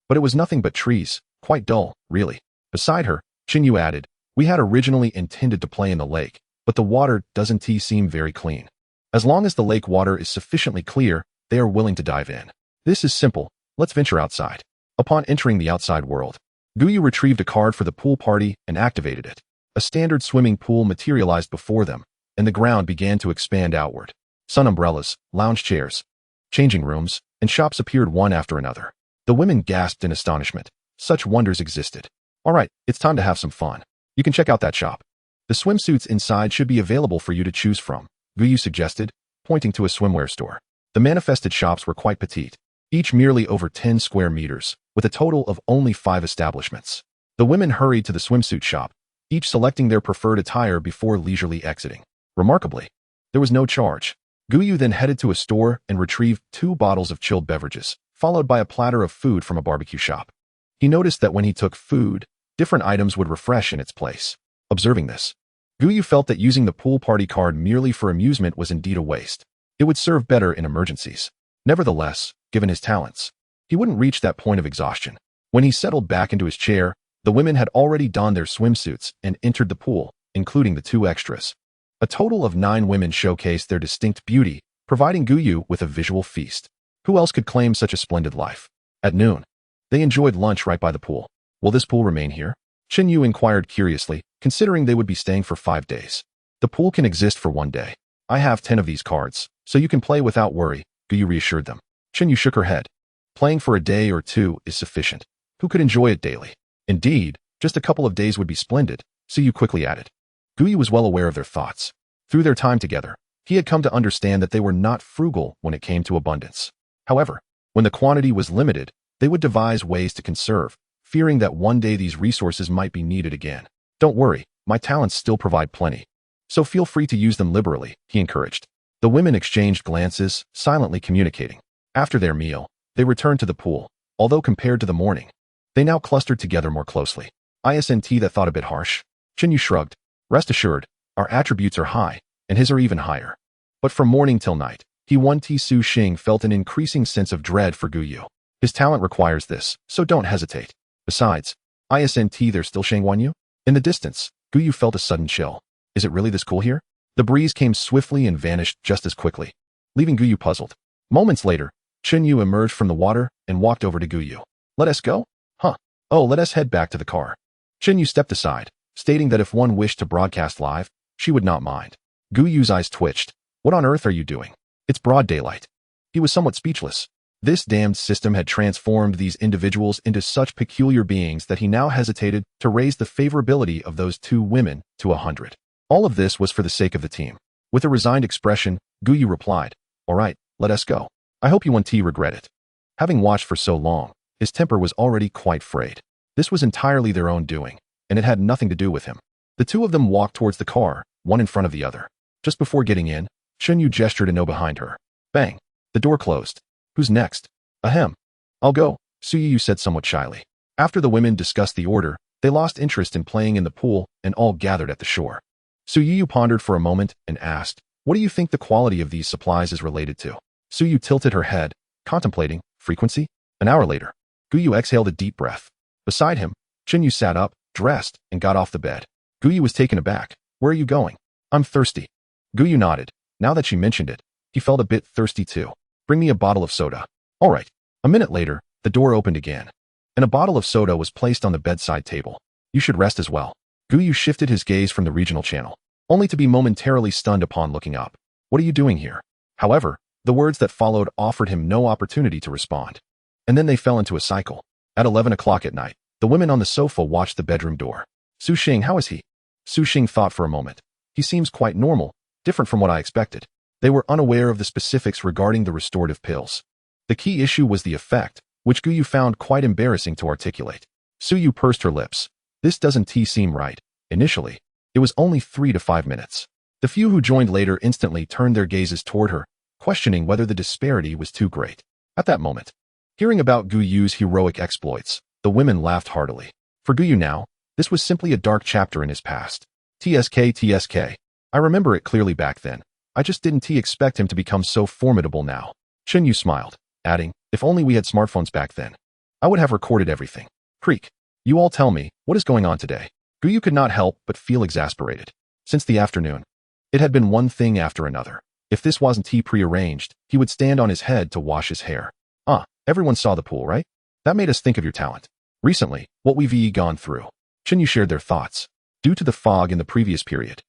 But it was nothing but trees, quite dull, really. Beside her, Qin Yu added, We had originally intended to play in the lake, but the water doesn't seem very clean. As long as the lake water is sufficiently clear, they are willing to dive in. This is simple, let's venture outside. Upon entering the outside world, Gu Yu retrieved a card for the pool party and activated it. A standard swimming pool materialized before them, and the ground began to expand outward. Sun umbrellas, lounge chairs, changing rooms, and shops appeared one after another. The women gasped in astonishment. Such wonders existed. All right, it's time to have some fun. You can check out that shop. The swimsuits inside should be available for you to choose from, Gu Yu suggested, pointing to a swimwear store. The manifested shops were quite petite, each merely over 10 square meters, with a total of only 5 establishments. The women hurried to the swimsuit shop, each selecting their preferred attire before leisurely exiting. Remarkably, there was no charge. Gu Yu then headed to a store and retrieved 2 bottles of chilled beverages, followed by a platter of food from a barbecue shop. He noticed that when he took food, different items would refresh in its place. Observing this, Gu Yu felt that using the pool party card merely for amusement was indeed a waste. It would serve better in emergencies. Nevertheless, given his talents, he wouldn't reach that point of exhaustion. When he settled back into his chair, the women had already donned their swimsuits and entered the pool, including the 2 extras. A total of 9 women showcased their distinct beauty, providing Gu Yu with a visual feast. Who else could claim such a splendid life? At noon, they enjoyed lunch right by the pool. Will this pool remain here? Qin Yu inquired curiously, considering they would be staying for 5 days. The pool can exist for 1 day. I have 10 of these cards, so you can play without worry, Gu Yu reassured them. Qin Yu shook her head. Playing for a day or 2 is sufficient. Who could enjoy it daily? Indeed, just a couple of days would be splendid, Su Yu quickly added. Gu Yu was well aware of their thoughts. Through their time together, he had come to understand that they were not frugal when it came to abundance. However, when the quantity was limited, they would devise ways to conserve, fearing that one day these resources might be needed again. Don't worry, my talents still provide plenty. So feel free to use them liberally, he encouraged. The women exchanged glances, silently communicating. After their meal, they returned to the pool, although compared to the morning, they now clustered together more closely. Isn't that thought a bit harsh? Qin Yu shrugged. Rest assured, our attributes are high, and his are even higher. But from morning till night, Su Xing felt an increasing sense of dread for Gu Yu. His talent requires this, so don't hesitate. Besides, isn't there still Shangguan? In the distance, Gu Yu felt a sudden chill. Is it really this cool here? The breeze came swiftly and vanished just as quickly, leaving Gu Yu puzzled. Moments later, Qin Yu emerged from the water and walked over to Gu Yu. Let us go? Huh. Oh, let us head back to the car. Qin Yu stepped aside, stating that if one wished to broadcast live, she would not mind. Gu Yu's eyes twitched. What on earth are you doing? It's broad daylight. He was somewhat speechless. This damned system had transformed these individuals into such peculiar beings that he now hesitated to raise the favorability of those 2 women to 100. All of this was for the sake of the team. With a resigned expression, Gu Yu replied, All right, let us go. I hope you won't regret it. Having watched for so long, his temper was already quite frayed. This was entirely their own doing, and it had nothing to do with him. The 2 of them walked towards the car, one in front of the other. Just before getting in, Qin Yu gestured a no behind her. Bang! The door closed. Who's next? Ahem. I'll go, Su Yu said somewhat shyly. After the women discussed the order, they lost interest in playing in the pool and all gathered at the shore. Su Yu pondered for a moment and asked, What do you think the quality of these supplies is related to? Su Yu tilted her head, contemplating. Frequency? An hour later, Gu Yu exhaled a deep breath. Beside him, Qin Yu sat up, dressed, and got off the bed. Gu Yu was taken aback. Where are you going? I'm thirsty. Gu Yu nodded. Now that she mentioned it, he felt a bit thirsty too. Bring me a bottle of soda. All right. A minute later, the door opened again, and a bottle of soda was placed on the bedside table. You should rest as well. Gu Yu shifted his gaze from the regional channel, only to be momentarily stunned upon looking up. What are you doing here? However, the words that followed offered him no opportunity to respond. And then they fell into a cycle. At 11 o'clock at night, the women on the sofa watched the bedroom door. Su Xing, how is he? Su Xing thought for a moment. He seems quite normal, different from what I expected. They were unaware of the specifics regarding the restorative pills. The key issue was the effect, which Gu Yu found quite embarrassing to articulate. Su Yu pursed her lips. This doesn't seem right. Initially, it was only 3 to 5 minutes. The few who joined later instantly turned their gazes toward her, questioning whether the disparity was too great. At that moment, hearing about Gu Yu's heroic exploits, the women laughed heartily. For Gu Yu now, this was simply a dark chapter in his past. TSK. I remember it clearly back then. I just didn't expect him to become so formidable now. Chen Yu smiled, adding, if only we had smartphones back then. I would have recorded everything. Creak. You all tell me, what is going on today? Gu Yu could not help but feel exasperated. Since the afternoon, it had been one thing after another. If this wasn't prearranged, he would stand on his head to wash his hair. Everyone saw the pool, right? That made us think of your talent. Recently, what we've gone through. Chen Yu shared their thoughts. Due to the fog in the previous period,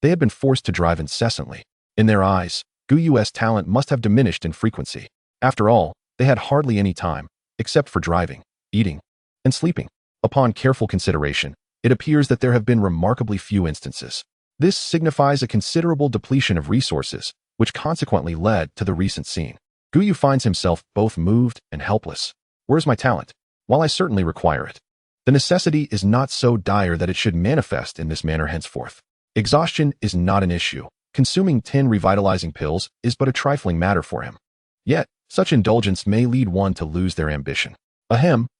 they had been forced to drive incessantly. In their eyes, Gu Yu's talent must have diminished in frequency. After all, they had hardly any time, except for driving, eating, and sleeping. Upon careful consideration, it appears that there have been remarkably few instances. This signifies a considerable depletion of resources, which consequently led to the recent scene. Gu Yu finds himself both moved and helpless. Where's my talent? While I certainly require it, the necessity is not so dire that it should manifest in this manner henceforth. Exhaustion is not an issue. Consuming 10 revitalizing pills is but a trifling matter for him. Yet, such indulgence may lead one to lose their ambition.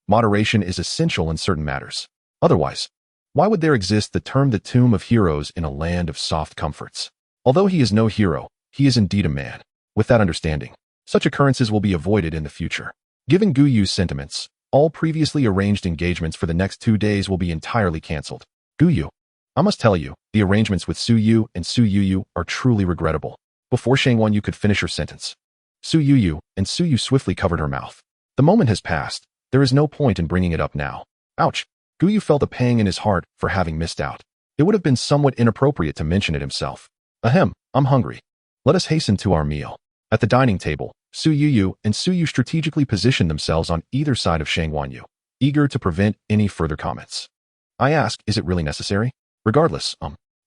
Moderation is essential in certain matters. Otherwise, why would there exist the term the tomb of heroes in a land of soft comforts? Although he is no hero, he is indeed a man. With that understanding, such occurrences will be avoided in the future. Given Gu Yu's sentiments, all previously arranged engagements for the next 2 days will be entirely cancelled. Gu Yu, I must tell you, the arrangements with Su Yu and Su Yu are truly regrettable. Before Shang Yu could finish her sentence, Su Yu and Su Yu swiftly covered her mouth. The moment has passed. There is no point in bringing it up now. Ouch. Gu Yu felt a pang in his heart for having missed out. It would have been somewhat inappropriate to mention it himself. I'm hungry. Let us hasten to our meal. At the dining table, Su Yu and Su Yu strategically positioned themselves on either side of Shang Yu, eager to prevent any further comments. I ask, is it really necessary? Regardless,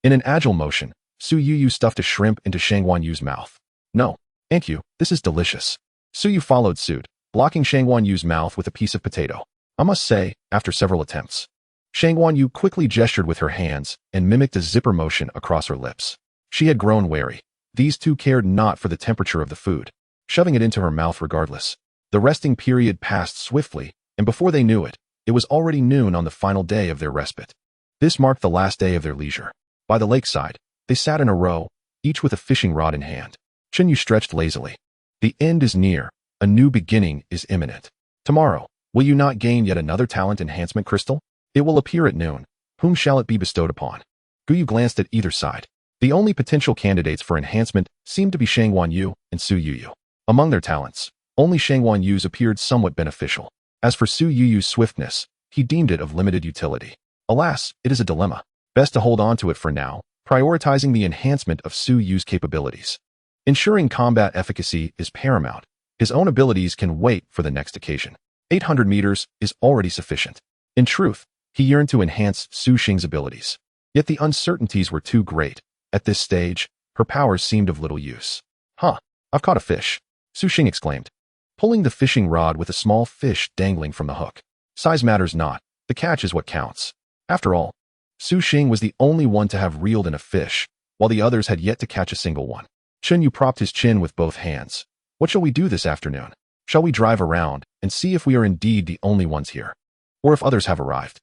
In an agile motion, Su Yu stuffed a shrimp into Shang Yu's mouth. No, thank you, this is delicious. Su Yu followed suit, blocking Shang Yu's mouth with a piece of potato. I must say, after several attempts, Shang Yu quickly gestured with her hands and mimicked a zipper motion across her lips. She had grown wary. These two cared not for the temperature of the food, shoving it into her mouth regardless. The resting period passed swiftly, and before they knew it, it was already noon on the final day of their respite. This marked the last day of their leisure. By the lakeside, they sat in a row, each with a fishing rod in hand. Chen Yu stretched lazily. The end is near. A new beginning is imminent. Tomorrow, will you not gain yet another talent enhancement crystal? It will appear at noon. Whom shall it be bestowed upon? Gu Yu glanced at either side. The only potential candidates for enhancement seemed to be Shang Yu and Su Yu. Among their talents, only Shang Yu's appeared somewhat beneficial. As for Su Yu's swiftness, he deemed it of limited utility. Alas, it is a dilemma. Best to hold on to it for now, prioritizing the enhancement of Su Yu's capabilities. Ensuring combat efficacy is paramount. His own abilities can wait for the next occasion. 800 meters is already sufficient. In truth, he yearned to enhance Su Xing's abilities. Yet the uncertainties were too great. At this stage, her powers seemed of little use. I've caught a fish, Su Xing exclaimed, pulling the fishing rod with a small fish dangling from the hook. Size matters not, the catch is what counts. After all, Su Xing was the only one to have reeled in a fish, while the others had yet to catch a single one. Chen Yu propped his chin with both hands. What shall we do this afternoon? Shall we drive around and see if we are indeed the only ones here? Or if others have arrived?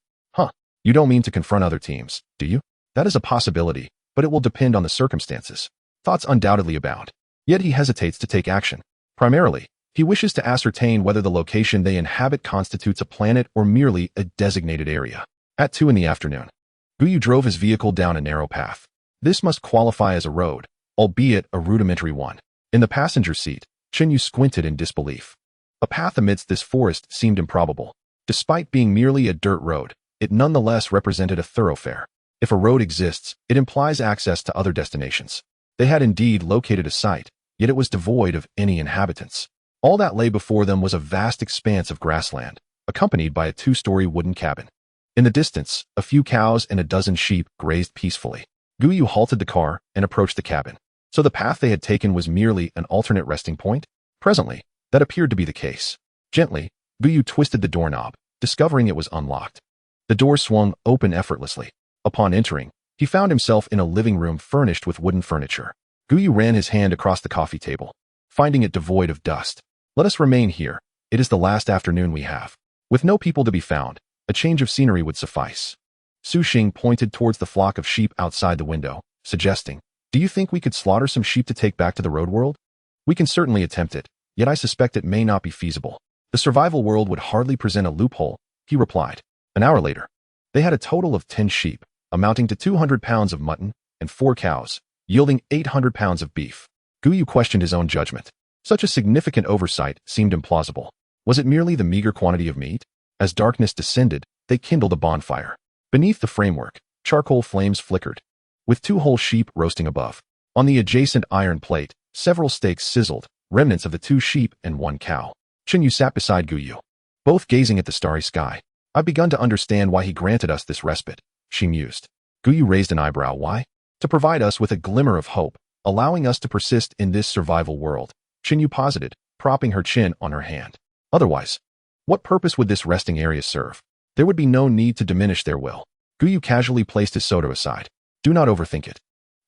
You don't mean to confront other teams, do you? That is a possibility, but it will depend on the circumstances. Thoughts undoubtedly abound. Yet he hesitates to take action. Primarily, he wishes to ascertain whether the location they inhabit constitutes a planet or merely a designated area. At 2 in the afternoon, Gu Yu drove his vehicle down a narrow path. This must qualify as a road, albeit a rudimentary one. In the passenger seat, Chen Yu squinted in disbelief. A path amidst this forest seemed improbable. Despite being merely a dirt road, it nonetheless represented a thoroughfare. If a road exists, it implies access to other destinations. They had indeed located a site, yet it was devoid of any inhabitants. All that lay before them was a vast expanse of grassland, accompanied by a two-story wooden cabin. In the distance, a few cows and a dozen sheep grazed peacefully. Gu Yu halted the car and approached the cabin. So the path they had taken was merely an alternate resting point? Presently, that appeared to be the case. Gently, Gu Yu twisted the doorknob, discovering it was unlocked. The door swung open effortlessly. Upon entering, he found himself in a living room furnished with wooden furniture. Gu Yu ran his hand across the coffee table, finding it devoid of dust. Let us remain here. It is the last afternoon we have. With no people to be found, a change of scenery would suffice. Su Xing pointed towards the flock of sheep outside the window, suggesting, do you think we could slaughter some sheep to take back to the road world? We can certainly attempt it, yet I suspect it may not be feasible. The survival world would hardly present a loophole, he replied. An hour later, they had a total of 10 sheep, amounting to 200 pounds of mutton, and 4 cows, yielding 800 pounds of beef. Gu Yu questioned his own judgment. Such a significant oversight seemed implausible. Was it merely the meager quantity of meat? As darkness descended, they kindled a bonfire. Beneath the framework, charcoal flames flickered, with 2 whole sheep roasting above. On the adjacent iron plate, several steaks sizzled, remnants of the 2 sheep and 1 cow. Chen Yu sat beside Gu Yu, both gazing at the starry sky. I've begun to understand why he granted us this respite, she mused. Gu Yu raised an eyebrow. Why? To provide us with a glimmer of hope, allowing us to persist in this survival world, Chen Yu posited, propping her chin on her hand. Otherwise, what purpose would this resting area serve? There would be no need to diminish their will. Gu Yu casually placed his soda aside. Do not overthink it.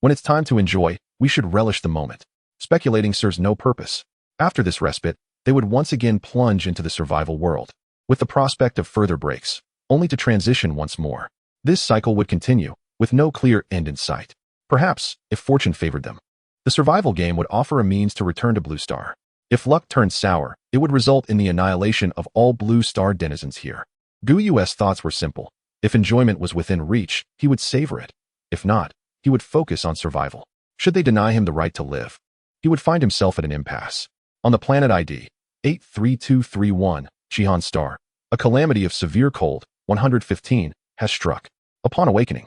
When it's time to enjoy, we should relish the moment. Speculating serves no purpose. After this respite, they would once again plunge into the survival world, with the prospect of further breaks, only to transition once more. This cycle would continue, with no clear end in sight. Perhaps, if fortune favored them, the survival game would offer a means to return to Blue Star. If luck turned sour, it would result in the annihilation of all Blue Star denizens here. Gu Yu's thoughts were simple. If enjoyment was within reach, he would savor it. If not, he would focus on survival. Should they deny him the right to live, he would find himself at an impasse. On the planet ID 83231, Jihan Star, a calamity of severe cold, 115, has struck. Upon awakening,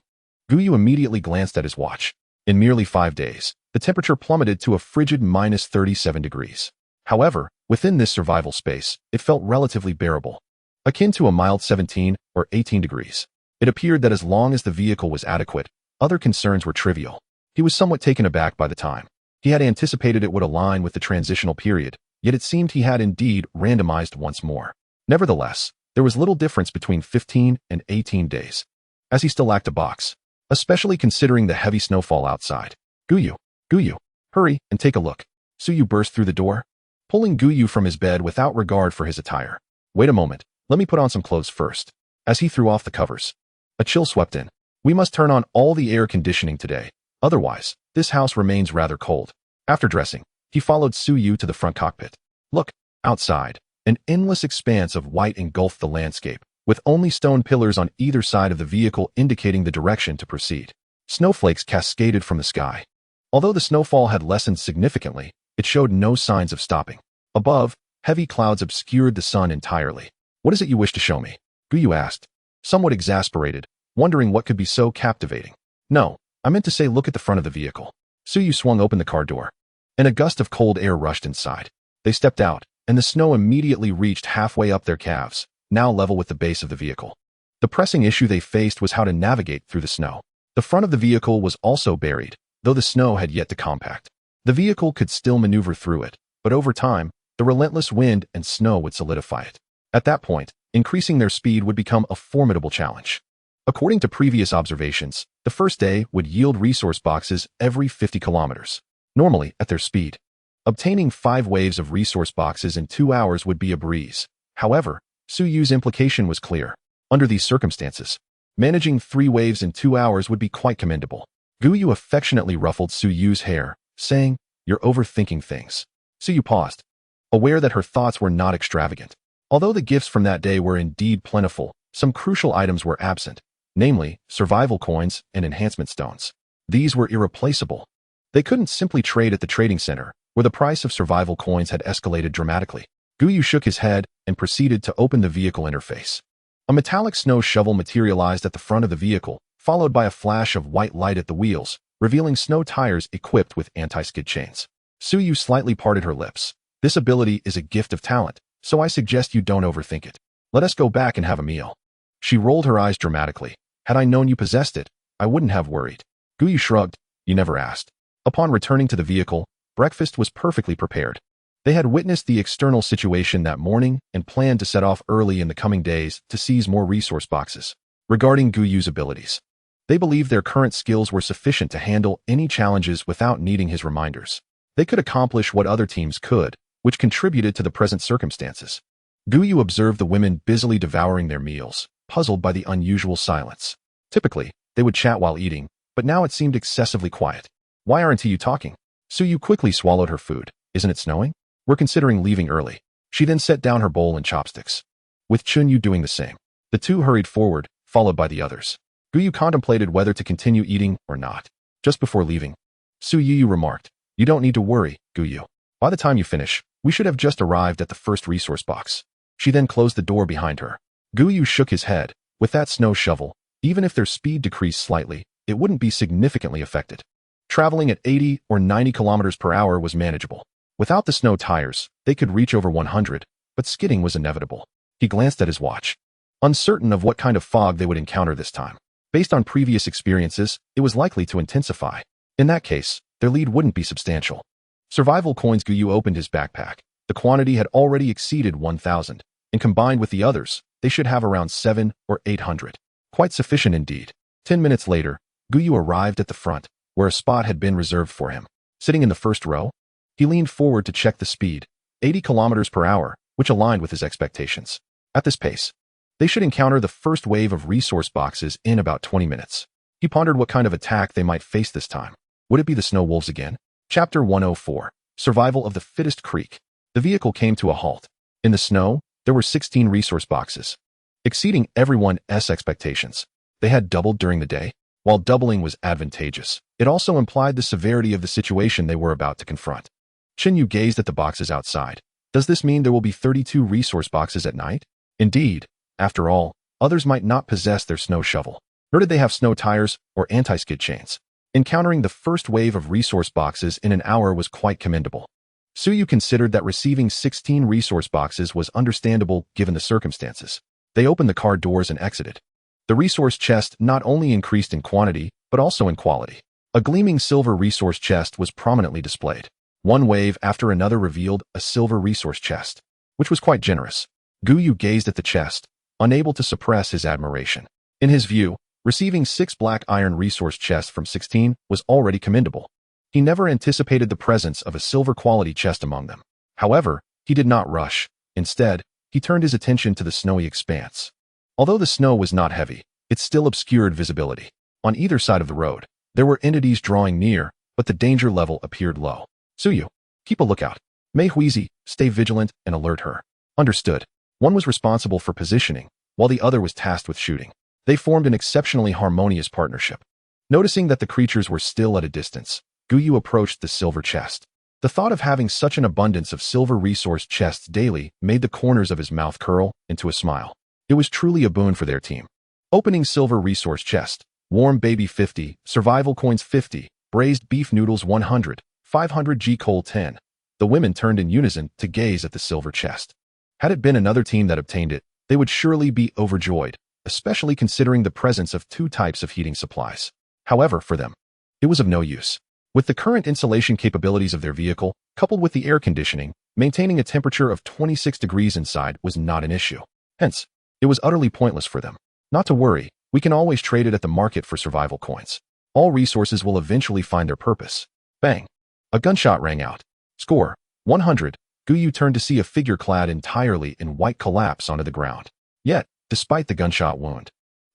Gu Yu immediately glanced at his watch. In merely 5 days, the temperature plummeted to a frigid -37 degrees. However, within this survival space, it felt relatively bearable, akin to a mild 17 or 18 degrees. It appeared that as long as the vehicle was adequate, other concerns were trivial. He was somewhat taken aback by the time. He had anticipated it would align with the transitional period, yet it seemed he had indeed randomized once more. Nevertheless, there was little difference between 15 and 18 days, as he still lacked a box, especially considering the heavy snowfall outside. Gu Yu, hurry and take a look. Su Yu burst through the door, pulling Gu Yu from his bed without regard for his attire. Wait a moment, let me put on some clothes first. As he threw off the covers, a chill swept in. We must turn on all the air conditioning today. Otherwise, this house remains rather cold. After dressing, he followed Su Yu to the front cockpit. Look, outside, an endless expanse of white engulfed the landscape, with only stone pillars on either side of the vehicle indicating the direction to proceed. Snowflakes cascaded from the sky. Although the snowfall had lessened significantly, it showed no signs of stopping. Above, heavy clouds obscured the sun entirely. What is it you wish to show me? Gu Yu asked, somewhat exasperated, wondering what could be so captivating. No, I meant to say look at the front of the vehicle. Su Yu swung open the car door, and a gust of cold air rushed inside. They stepped out, and the snow immediately reached halfway up their calves, now level with the base of the vehicle. The pressing issue they faced was how to navigate through the snow. The front of the vehicle was also buried, though the snow had yet to compact. The vehicle could still maneuver through it, but over time, the relentless wind and snow would solidify it. At that point, increasing their speed would become a formidable challenge. According to previous observations, the first day would yield resource boxes every 50 kilometers. Normally, at their speed, obtaining 5 waves of resource boxes in 2 hours would be a breeze. However, Su Yu's implication was clear. Under these circumstances, managing 3 waves in 2 hours would be quite commendable. Gu Yu affectionately ruffled Su Yu's hair, saying, "You're overthinking things." Su Yu paused, aware that her thoughts were not extravagant. Although the gifts from that day were indeed plentiful, some crucial items were absent, namely, survival coins and enhancement stones. These were irreplaceable. They couldn't simply trade at the trading center, where the price of survival coins had escalated dramatically. Gu Yu shook his head and proceeded to open the vehicle interface. A metallic snow shovel materialized at the front of the vehicle, followed by a flash of white light at the wheels, revealing snow tires equipped with anti-skid chains. Su Yu slightly parted her lips. This ability is a gift of talent, so I suggest you don't overthink it. Let us go back and have a meal. She rolled her eyes dramatically. Had I known you possessed it, I wouldn't have worried. Gu Yu shrugged. You never asked. Upon returning to the vehicle, breakfast was perfectly prepared. They had witnessed the external situation that morning and planned to set off early in the coming days to seize more resource boxes. Regarding Gu Yu's abilities, they believed their current skills were sufficient to handle any challenges without needing his reminders. They could accomplish what other teams could, which contributed to the present circumstances. Gu Yu observed the women busily devouring their meals, puzzled by the unusual silence. Typically, they would chat while eating, but now it seemed excessively quiet. Why aren't you talking? Su Yu quickly swallowed her food. Isn't it snowing? We're considering leaving early. She then set down her bowl and chopsticks. With Chun Yu doing the same. The two hurried forward, followed by the others. Gu Yu contemplated whether to continue eating or not. Just before leaving, Su Yu remarked, You don't need to worry, Gu Yu. By the time you finish, we should have just arrived at the first resource box. She then closed the door behind her. Gu Yu shook his head. With that snow shovel, even if their speed decreased slightly, it wouldn't be significantly affected. Traveling at 80 or 90 kilometers per hour was manageable. Without the snow tires, they could reach over 100, but skidding was inevitable. He glanced at his watch, uncertain of what kind of fog they would encounter this time. Based on previous experiences, it was likely to intensify. In that case, their lead wouldn't be substantial. Survival coins. Gu Yu opened his backpack. The quantity had already exceeded 1,000, and combined with the others, they should have around 700 or 800. Quite sufficient indeed. 10 minutes later, Gu Yu arrived at the front, where a spot had been reserved for him. Sitting in the first row, he leaned forward to check the speed, 80 kilometers per hour, which aligned with his expectations. At this pace, they should encounter the first wave of resource boxes in about 20 minutes. He pondered what kind of attack they might face this time. Would it be the snow wolves again? Chapter 104. Survival of the Fittest Creek. The vehicle came to a halt. In the snow, there were 16 resource boxes, exceeding everyone's expectations. They had doubled during the day. While doubling was advantageous, it also implied the severity of the situation they were about to confront. Chun Yu gazed at the boxes outside. Does this mean there will be 32 resource boxes at night? Indeed. After all, others might not possess their snow shovel. Nor did they have snow tires or anti-skid chains. Encountering the first wave of resource boxes in an hour was quite commendable. Su Yu considered that receiving 16 resource boxes was understandable given the circumstances. They opened the car doors and exited. The resource chest not only increased in quantity, but also in quality. A gleaming silver resource chest was prominently displayed. One wave after another revealed a silver resource chest, which was quite generous. Gu Yu gazed at the chest, unable to suppress his admiration. In his view, receiving 6 black iron resource chests from 16 was already commendable. He never anticipated the presence of a silver quality chest among them. However, he did not rush. Instead, he turned his attention to the snowy expanse. Although the snow was not heavy, it still obscured visibility. On either side of the road, there were entities drawing near, but the danger level appeared low. Su Yu, keep a lookout. Mei Huizi, stay vigilant and alert her. Understood. One was responsible for positioning, while the other was tasked with shooting. They formed an exceptionally harmonious partnership. Noticing that the creatures were still at a distance, Gu Yu approached the silver chest. The thought of having such an abundance of silver resource chests daily made the corners of his mouth curl into a smile. It was truly a boon for their team. Opening silver resource chest. Warm baby 50, survival coins 50, braised beef noodles 100, 500 G coal 10. The women turned in unison to gaze at the silver chest. Had it been another team that obtained it, they would surely be overjoyed, especially considering the presence of 2 types of heating supplies. However, for them, it was of no use. With the current insulation capabilities of their vehicle, coupled with the air conditioning, maintaining a temperature of 26 degrees inside was not an issue. Hence, it was utterly pointless for them. Not to worry, we can always trade it at the market for survival coins. All resources will eventually find their purpose. Bang! A gunshot rang out. Score, 100. Gu Yu turned to see a figure clad entirely in white collapse onto the ground. Yet, despite the gunshot wound,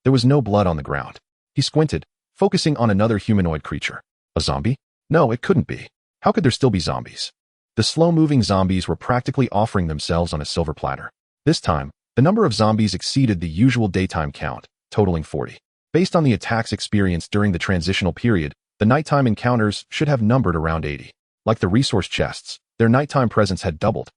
there was no blood on the ground. He squinted, focusing on another humanoid creature. A zombie? No, it couldn't be. How could there still be zombies? The slow-moving zombies were practically offering themselves on a silver platter. This time, the number of zombies exceeded the usual daytime count, totaling 40. Based on the attacks experienced during the transitional period, the nighttime encounters should have numbered around 80. Like the resource chests, their nighttime presence had doubled.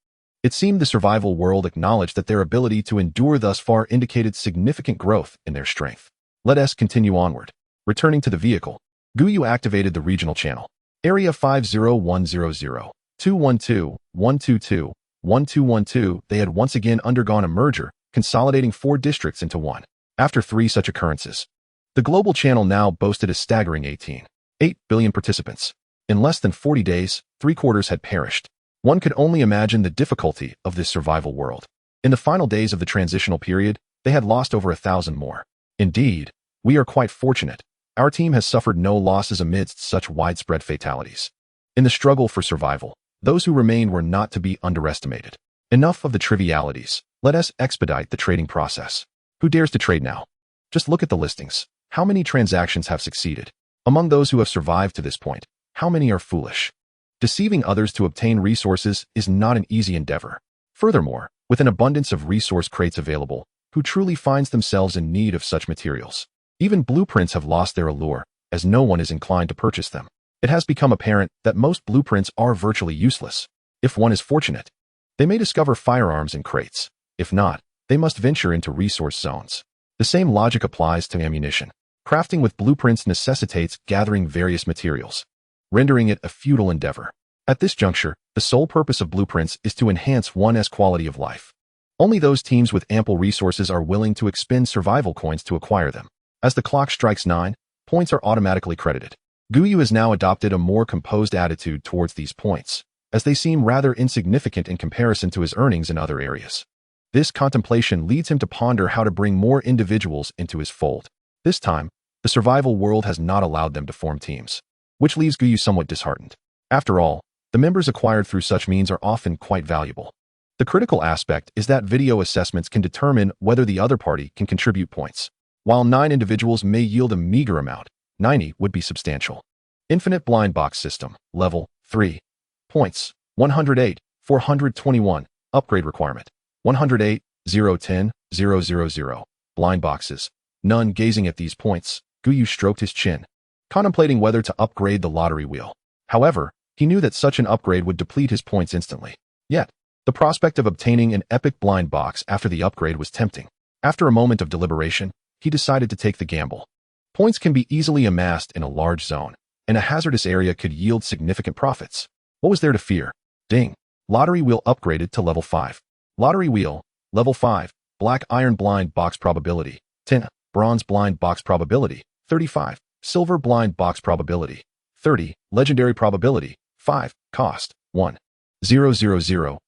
It seemed the survival world acknowledged that their ability to endure thus far indicated significant growth in their strength. Let us continue onward. Returning to the vehicle, Gu Yu activated the regional channel. Area 50100, 212, 122, 1212, they had once again undergone a merger, consolidating 4 districts into one. After 3 such occurrences, the global channel now boasted a staggering 18.8 billion participants. In less than 40 days, 3/4 had perished. One could only imagine the difficulty of this survival world. In the final days of the transitional period, they had lost over 1,000 more. Indeed, we are quite fortunate. Our team has suffered no losses amidst such widespread fatalities. In the struggle for survival, those who remained were not to be underestimated. Enough of the trivialities. Let us expedite the trading process. Who dares to trade now? Just look at the listings. How many transactions have succeeded? Among those who have survived to this point, how many are foolish? Deceiving others to obtain resources is not an easy endeavor. Furthermore, with an abundance of resource crates available, who truly finds themselves in need of such materials? Even blueprints have lost their allure, as no one is inclined to purchase them. It has become apparent that most blueprints are virtually useless. If one is fortunate, they may discover firearms in crates. If not, they must venture into resource zones. The same logic applies to ammunition. Crafting with blueprints necessitates gathering various materials, rendering it a futile endeavor. At this juncture, the sole purpose of blueprints is to enhance one's quality of life. Only those teams with ample resources are willing to expend survival coins to acquire them. As the clock strikes 9, points are automatically credited. Gu Yu has now adopted a more composed attitude towards these points, as they seem rather insignificant in comparison to his earnings in other areas. This contemplation leads him to ponder how to bring more individuals into his fold. This time, the survival world has not allowed them to form teams, which leaves Gu Yu somewhat disheartened. After all, the members acquired through such means are often quite valuable. The critical aspect is that video assessments can determine whether the other party can contribute points. While 9 individuals may yield a meager amount, 90 would be substantial. Infinite blind box system, level 3. Points, 108, 421. Upgrade requirement, 108, 010, 000. Blind boxes. None. Gazing at these points, Gu Yu stroked his chin, contemplating whether to upgrade the lottery wheel. However, he knew that such an upgrade would deplete his points instantly. Yet, the prospect of obtaining an epic blind box after the upgrade was tempting. After a moment of deliberation, he decided to take the gamble. Points can be easily amassed in a large zone, and a hazardous area could yield significant profits. What was there to fear? Ding. Lottery wheel upgraded to level 5. Lottery wheel, level 5. Black iron blind box probability, 10. Bronze blind box probability, 35. Silver blind box probability, 30. Legendary probability, 5. Cost, 1. 000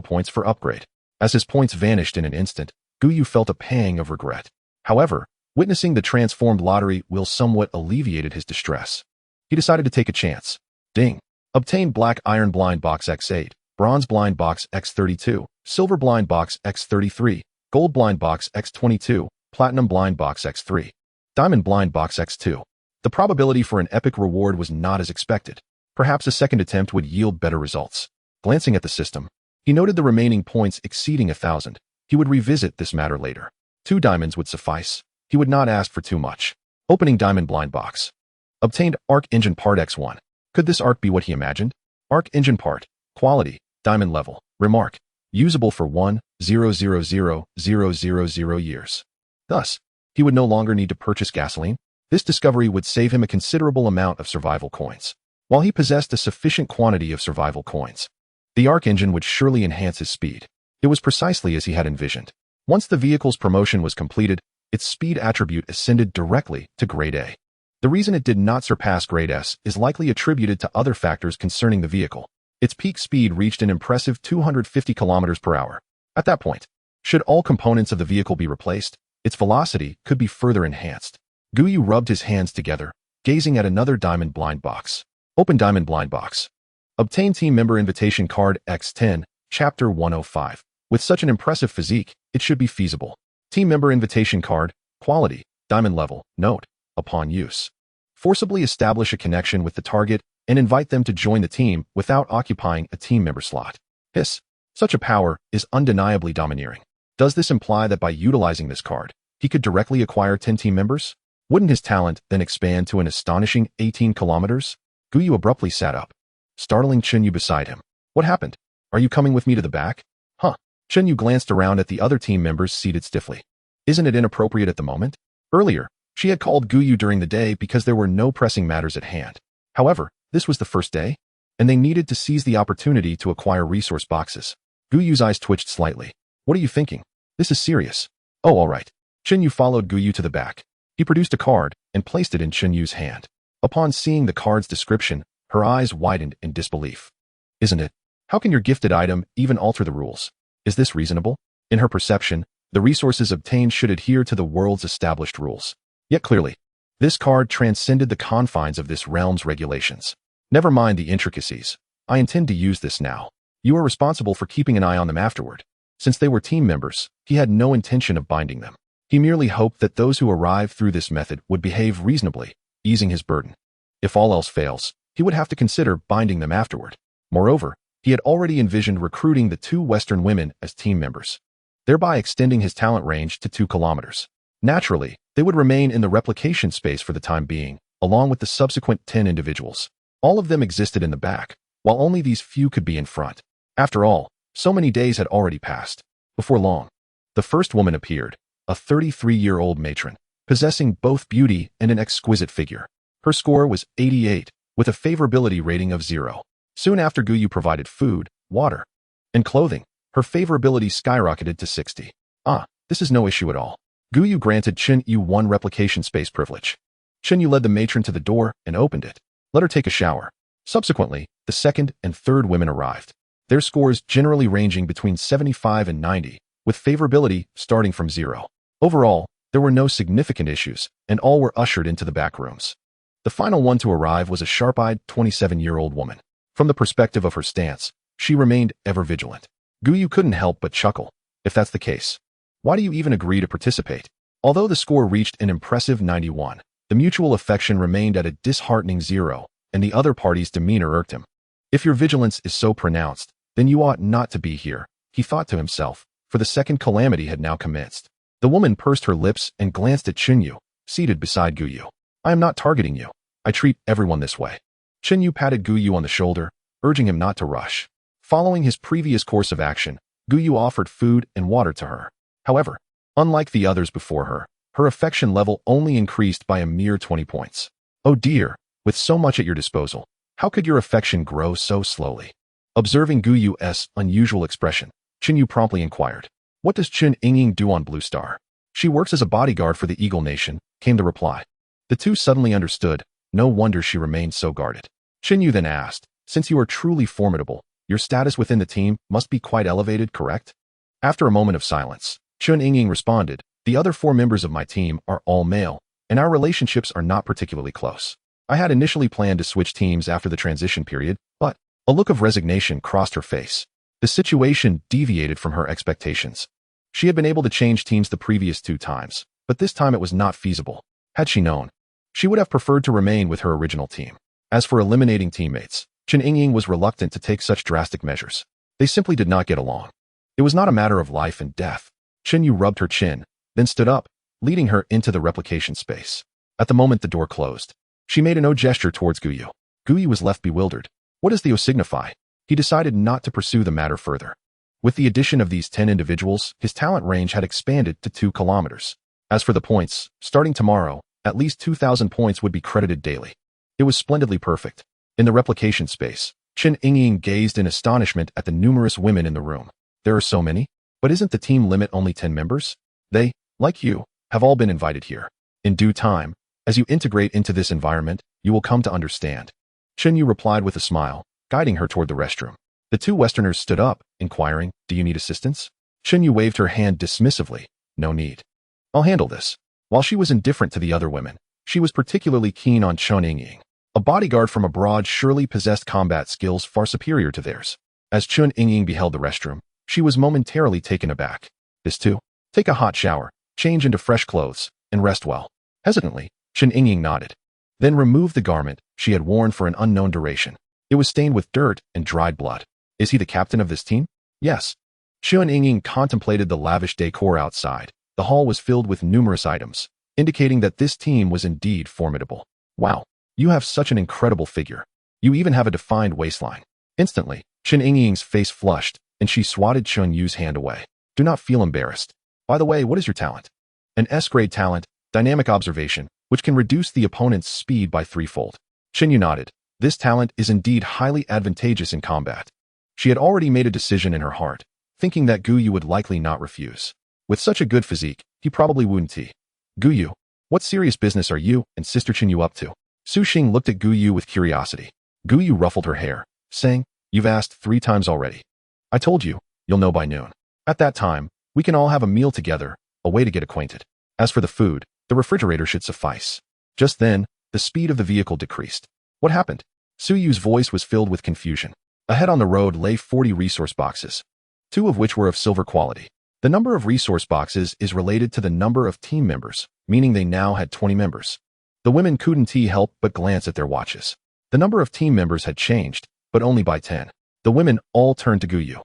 points for upgrade. As his points vanished in an instant, Gu Yu felt a pang of regret. However, witnessing the transformed lottery wheel somewhat alleviated his distress. He decided to take a chance. Ding. Obtain black iron blind box X8, bronze blind box X32, silver blind box X33, gold blind box X22, platinum blind box X3, diamond blind box X2. The probability for an epic reward was not as expected. Perhaps a second attempt would yield better results. Glancing at the system, he noted the remaining points exceeding 1,000. He would revisit this matter later. 2 diamonds would suffice. He would not ask for too much. Opening diamond blind box. Obtained arc engine part X1. Could this arc be what he imagined? Arc engine part. Quality. Diamond level. Remark. Usable for 1,000,000 years. Thus, he would no longer need to purchase gasoline. This discovery would save him a considerable amount of survival coins. While he possessed a sufficient quantity of survival coins, the arc engine would surely enhance his speed. It was precisely as he had envisioned. Once the vehicle's promotion was completed, its speed attribute ascended directly to grade A. The reason it did not surpass grade S is likely attributed to other factors concerning the vehicle. Its peak speed reached an impressive 250 km per hour. At that point, should all components of the vehicle be replaced, its velocity could be further enhanced. Gu Yu rubbed his hands together, gazing at another diamond blind box. Open diamond blind box. Obtain team member invitation card X10, Chapter 105. With such an impressive physique, it should be feasible. Team member invitation card, quality, diamond level, note, upon use. Forcibly establish a connection with the target and invite them to join the team without occupying a team member slot. Hiss. Such a power is undeniably domineering. Does this imply that by utilizing this card, he could directly acquire 10 team members? Wouldn't his talent then expand to an astonishing 18 kilometers? Gu Yu abruptly sat up, startling Chen Yu beside him. What happened? Are you coming with me to the back? Huh. Chen Yu glanced around at the other team members seated stiffly. Isn't it inappropriate at the moment? Earlier, she had called Gu Yu during the day because there were no pressing matters at hand. However, This was the first day, and they needed to seize the opportunity to acquire resource boxes. Gu Yu's eyes twitched slightly. What are you thinking? This is serious. Oh, all right. Chen Yu followed Gu Yu to the back. He produced a card and placed it in Chen Yu's hand. Upon seeing the card's description, her eyes widened in disbelief. Isn't it? How can your gifted item even alter the rules? Is this reasonable? In her perception, the resources obtained should adhere to the world's established rules. Yet clearly, this card transcended the confines of this realm's regulations. Never mind the intricacies. I intend to use this now. You are responsible for keeping an eye on them afterward. Since they were team members, he had no intention of binding them. He merely hoped that those who arrived through this method would behave reasonably, easing his burden. If all else fails, he would have to consider binding them afterward. Moreover, he had already envisioned recruiting the 2 Western women as team members, thereby extending his talent range to 2 kilometers. Naturally, they would remain in the replication space for the time being, along with the subsequent 10 individuals. All of them existed in the back, while only these few could be in front. After all, so many days had already passed. Before long, the first woman appeared, a 33-year-old matron, possessing both beauty and an exquisite figure. Her score was 88, with a favorability rating of 0. Soon after Gu Yu provided food, water, and clothing, her favorability skyrocketed to 60. This is no issue at all. Gu Yu granted Chen Yu 1 replication space privilege. Chen Yu led the matron to the door and opened it. Let her take a shower. Subsequently, the second and third women arrived. Their scores generally ranging between 75 and 90, with favorability starting from 0. Overall, there were no significant issues, and all were ushered into the back rooms. The final one to arrive was a sharp-eyed 27-year-old woman. From the perspective of her stance, she remained ever vigilant. Gu Yu couldn't help but chuckle. If that's the case, why do you even agree to participate? Although the score reached an impressive 91, the mutual affection remained at a disheartening 0, and the other party's demeanor irked him. If your vigilance is so pronounced, then you ought not to be here, he thought to himself, for the second calamity had now commenced. The woman pursed her lips and glanced at Chen Yu, seated beside Gu Yu. I am not targeting you. I treat everyone this way. Chen Yu patted Gu Yu on the shoulder, urging him not to rush. Following his previous course of action, Gu Yu offered food and water to her. However, unlike the others before her, her affection level only increased by a mere 20 points. Oh dear, with so much at your disposal, how could your affection grow so slowly? Observing Gu Yu's unusual expression, Chen Yu promptly inquired, what does Chen Yingying do on Blue Star? She works as a bodyguard for the Eagle Nation, came the reply. The two suddenly understood. No wonder she remained so guarded. Chen Yu then asked, since you are truly formidable, your status within the team must be quite elevated, correct? After a moment of silence, Chen Yingying responded, the other 4 members of my team are all male, and our relationships are not particularly close. I had initially planned to switch teams after the transition period, but a look of resignation crossed her face. The situation deviated from her expectations. She had been able to change teams the previous 2 times, but this time it was not feasible. Had she known, she would have preferred to remain with her original team. As for eliminating teammates, Chen Yingying was reluctant to take such drastic measures. They simply did not get along. It was not a matter of life and death. Chen Yu rubbed her chin, then stood up, leading her into the replication space. At the moment the door closed, she made an O gesture towards Gu Yu. Gu Yu was left bewildered. What does the O signify? He decided not to pursue the matter further. With the addition of these 10 individuals, his talent range had expanded to 2 kilometers. As for the points, starting tomorrow, at least 2,000 points would be credited daily. It was splendidly perfect. In the replication space, Chen Yingying gazed in astonishment at the numerous women in the room. There are so many? But isn't the team limit only 10 members? They, like you, have all been invited here. In due time, as you integrate into this environment, you will come to understand. Chen Yu replied with a smile, guiding her toward the restroom. The 2 Westerners stood up, inquiring, do you need assistance? Chen Yu waved her hand dismissively. No need. I'll handle this. While she was indifferent to the other women, she was particularly keen on Chen Yingying. A bodyguard from abroad surely possessed combat skills far superior to theirs. As Chen Yingying beheld the restroom, she was momentarily taken aback. This too? Take a hot shower, change into fresh clothes, and rest well. Hesitantly, Chen Yingying nodded. Then removed the garment she had worn for an unknown duration. It was stained with dirt and dried blood. Is he the captain of this team? Yes. Chen Yingying contemplated the lavish decor outside. The hall was filled with numerous items, indicating that this team was indeed formidable. Wow, you have such an incredible figure. You even have a defined waistline. Instantly, Chen Yingying's face flushed, and she swatted Chen Yu's hand away. Do not feel embarrassed. By the way, what is your talent? An S-grade talent, dynamic observation, which can reduce the opponent's speed by 3-fold. Chen Yu nodded. This talent is indeed highly advantageous in combat. She had already made a decision in her heart, thinking that Gu Yu would likely not refuse. With such a good physique, he probably wouldn't. Gu Yu, what serious business are you and Sister Chin Yu up to? Su Xing looked at Gu Yu with curiosity. Gu Yu ruffled her hair, saying, "You've asked 3 times already. I told you, you'll know by noon. At that time, we can all have a meal together, a way to get acquainted. As for the food, the refrigerator should suffice." Just then, the speed of the vehicle decreased. What happened? Su Yu's voice was filled with confusion. Ahead on the road lay 40 resource boxes, 2 of which were of silver quality. The number of resource boxes is related to the number of team members, meaning they now had 20 members. The women couldn't help but glance at their watches. The number of team members had changed, but only by 10. The women all turned to Gu Yu.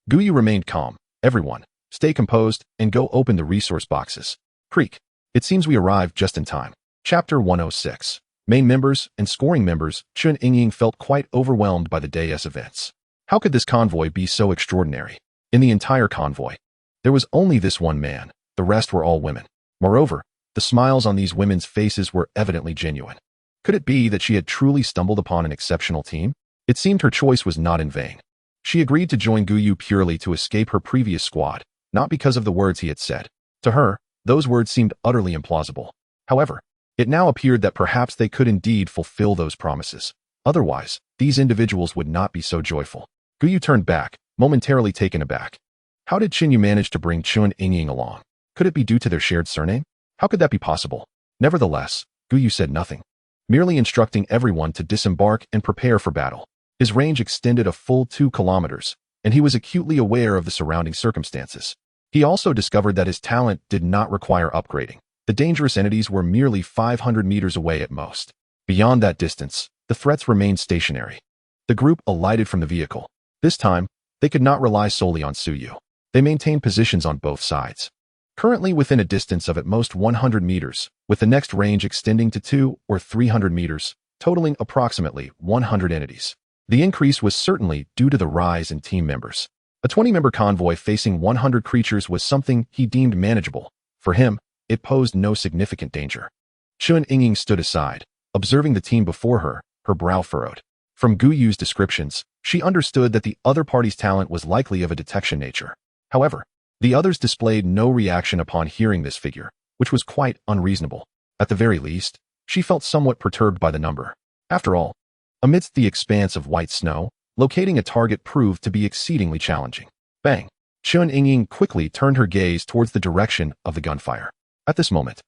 Gu Yu remained calm. "Everyone, stay composed and go open the resource boxes." Creak. It seems we arrived just in time. Chapter 106. Main members and scoring members. Chun Yingying felt quite overwhelmed by the day's events. How could this convoy be so extraordinary? In the entire convoy, there was only this one man. The rest were all women. Moreover, the smiles on these women's faces were evidently genuine. Could it be that she had truly stumbled upon an exceptional team? It seemed her choice was not in vain. She agreed to join Gu Yu purely to escape her previous squad, not because of the words he had said. To her, those words seemed utterly implausible. However, it now appeared that perhaps they could indeed fulfill those promises. Otherwise, these individuals would not be so joyful. Gu Yu turned back, momentarily taken aback. How did Chin Yu manage to bring Chun Yingying along? Could it be due to their shared surname? How could that be possible? Nevertheless, Gu Yu said nothing, merely instructing everyone to disembark and prepare for battle. His range extended a full 2 kilometers, and he was acutely aware of the surrounding circumstances. He also discovered that his talent did not require upgrading. The dangerous entities were merely 500 meters away at most. Beyond that distance, the threats remained stationary. The group alighted from the vehicle. This time, they could not rely solely on Su Yu. They maintained positions on both sides. Currently within a distance of at most 100 meters, with the next range extending to 200 or 300 meters, totaling approximately 100 entities. The increase was certainly due to the rise in team members. A 20-member convoy facing 100 creatures was something he deemed manageable. For him, it posed no significant danger. Chun Yingying stood aside, observing the team before her, her brow furrowed. From Gu Yu's descriptions, she understood that the other party's talent was likely of a detection nature. However, the others displayed no reaction upon hearing this figure, which was quite unreasonable. At the very least, she felt somewhat perturbed by the number. After all, amidst the expanse of white snow, locating a target proved to be exceedingly challenging. Bang! Chun Yingying quickly turned her gaze towards the direction of the gunfire. At this moment,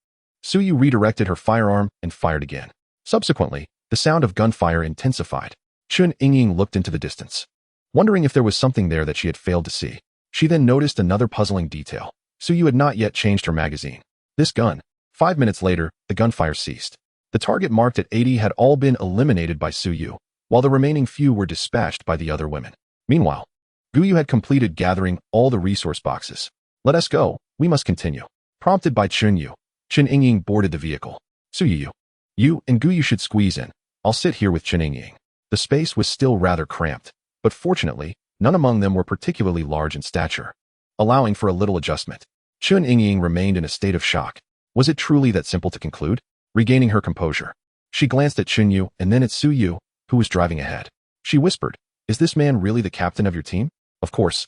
Su Yu redirected her firearm and fired again. Subsequently, the sound of gunfire intensified. Chun Yingying looked into the distance, wondering if there was something there that she had failed to see. She then noticed another puzzling detail. Su Yu had not yet changed her magazine. This gun. 5 minutes later, the gunfire ceased. The target marked at 80 had all been eliminated by Su Yu, while the remaining few were dispatched by the other women. Meanwhile, Gu Yu had completed gathering all the resource boxes. "Let us go, we must continue." Prompted by Chun Yingying boarded the vehicle. "Su Yu, you and Gu Yu should squeeze in. I'll sit here with Chun Yingying." The space was still rather cramped, but fortunately, none among them were particularly large in stature, allowing for a little adjustment. Chun Yingying remained in a state of shock. Was it truly that simple to conclude? Regaining her composure, she glanced at Chun Yu and then at Su Yu, who was driving ahead. She whispered, "Is this man really the captain of your team?" "Of course.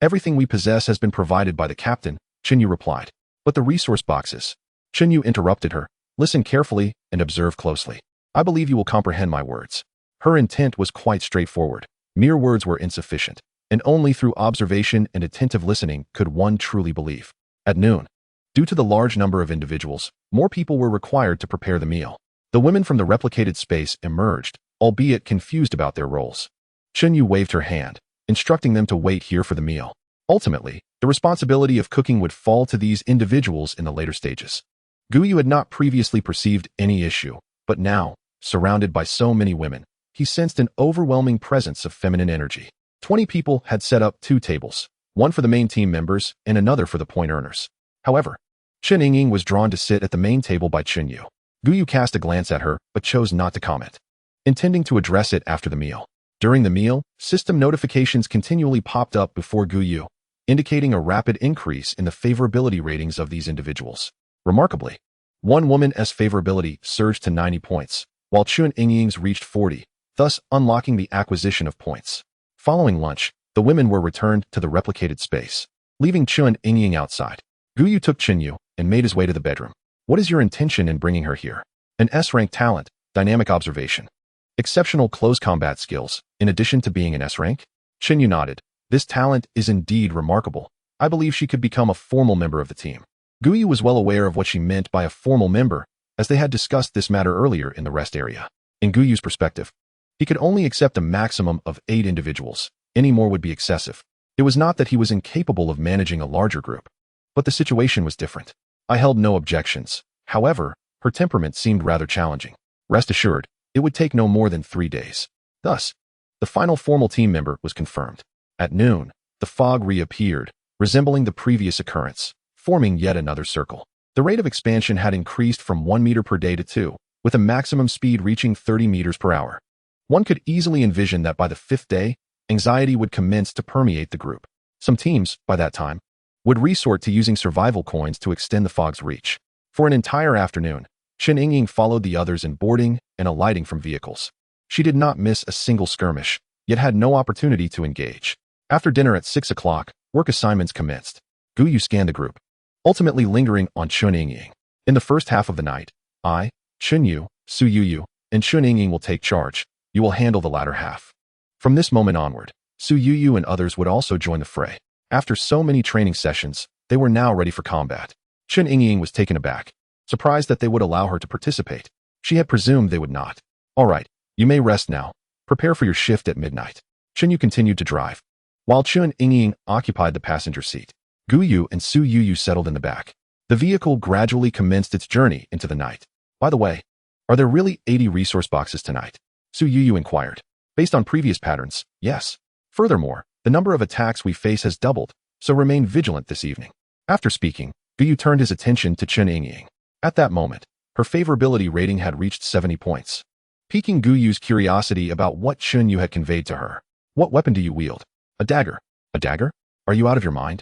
Everything we possess has been provided by the captain," Chun Yu replied. "But the resource boxes?" Chun Yu interrupted her. "Listen carefully and observe closely. I believe you will comprehend my words." Her intent was quite straightforward. Mere words were insufficient, and only through observation and attentive listening could one truly believe. At noon, due to the large number of individuals, more people were required to prepare the meal. The women from the replicated space emerged, albeit confused about their roles. Chun Yu waved her hand, instructing them to wait here for the meal. Ultimately, the responsibility of cooking would fall to these individuals in the later stages. Gu Yu had not previously perceived any issue, but now, surrounded by so many women, he sensed an overwhelming presence of feminine energy. 20 people had set up 2 tables, one for the main team members and another for the point earners. However, Chun Yingying was drawn to sit at the main table by Chun Yu. Gu Yu cast a glance at her, but chose not to comment, intending to address it after the meal. During the meal, system notifications continually popped up before Gu Yu, indicating a rapid increase in the favorability ratings of these individuals. Remarkably, one woman's favorability surged to 90 points, while Chun Yingying's reached 40, thus unlocking the acquisition of points. Following lunch, the women were returned to the replicated space, leaving Chun Ying outside. Gu Yu took Chun Yu and made his way to the bedroom. What is your intention in bringing her here? An S-rank talent, dynamic observation, exceptional close combat skills, in addition to being an S-rank? Chun Yu nodded. This talent is indeed remarkable. I believe she could become a formal member of the team. Gu Yu was well aware of what she meant by a formal member, as they had discussed this matter earlier in the rest area. In Gu Yu's perspective, he could only accept a maximum of 8 individuals. Any more would be excessive. It was not that he was incapable of managing a larger group, but the situation was different. I held no objections. However, her temperament seemed rather challenging. Rest assured, it would take no more than 3 days. Thus, the final formal team member was confirmed. At noon, the fog reappeared, resembling the previous occurrence, forming yet another circle. The rate of expansion had increased from 1 meter per day to 2, with a maximum speed reaching 30 meters per hour. One could easily envision that by the 5th day, anxiety would commence to permeate the group. Some teams, by that time, would resort to using survival coins to extend the fog's reach. For an entire afternoon, Chun Ying followed the others in boarding and alighting from vehicles. She did not miss a single skirmish, yet had no opportunity to engage. After dinner at 6 o'clock, work assignments commenced. Gu Yu scanned the group, ultimately lingering on Chun Ying. In the first half of the night, I, Chun Yu, Su Yu, and Chun Ying will take charge. You will handle the latter half. From this moment onward, Su Yu and others would also join the fray. After so many training sessions, they were now ready for combat. Chun Ying was taken aback, surprised that they would allow her to participate. She had presumed they would not. All right, you may rest now. Prepare for your shift at midnight. Chun Yu continued to drive, while Chun Ying occupied the passenger seat. Gu Yu and Su Yu settled in the back. The vehicle gradually commenced its journey into the night. By the way, are there really 80 resource boxes tonight? Su Yu inquired. Based on previous patterns, yes. Furthermore, the number of attacks we face has doubled, so remain vigilant this evening. After speaking, Gu Yu turned his attention to Chun Ying. At that moment, her favorability rating had reached 70 points, piquing Gu Yu's curiosity about what Chun Yu had conveyed to her. What weapon do you wield? A dagger. A dagger? Are you out of your mind?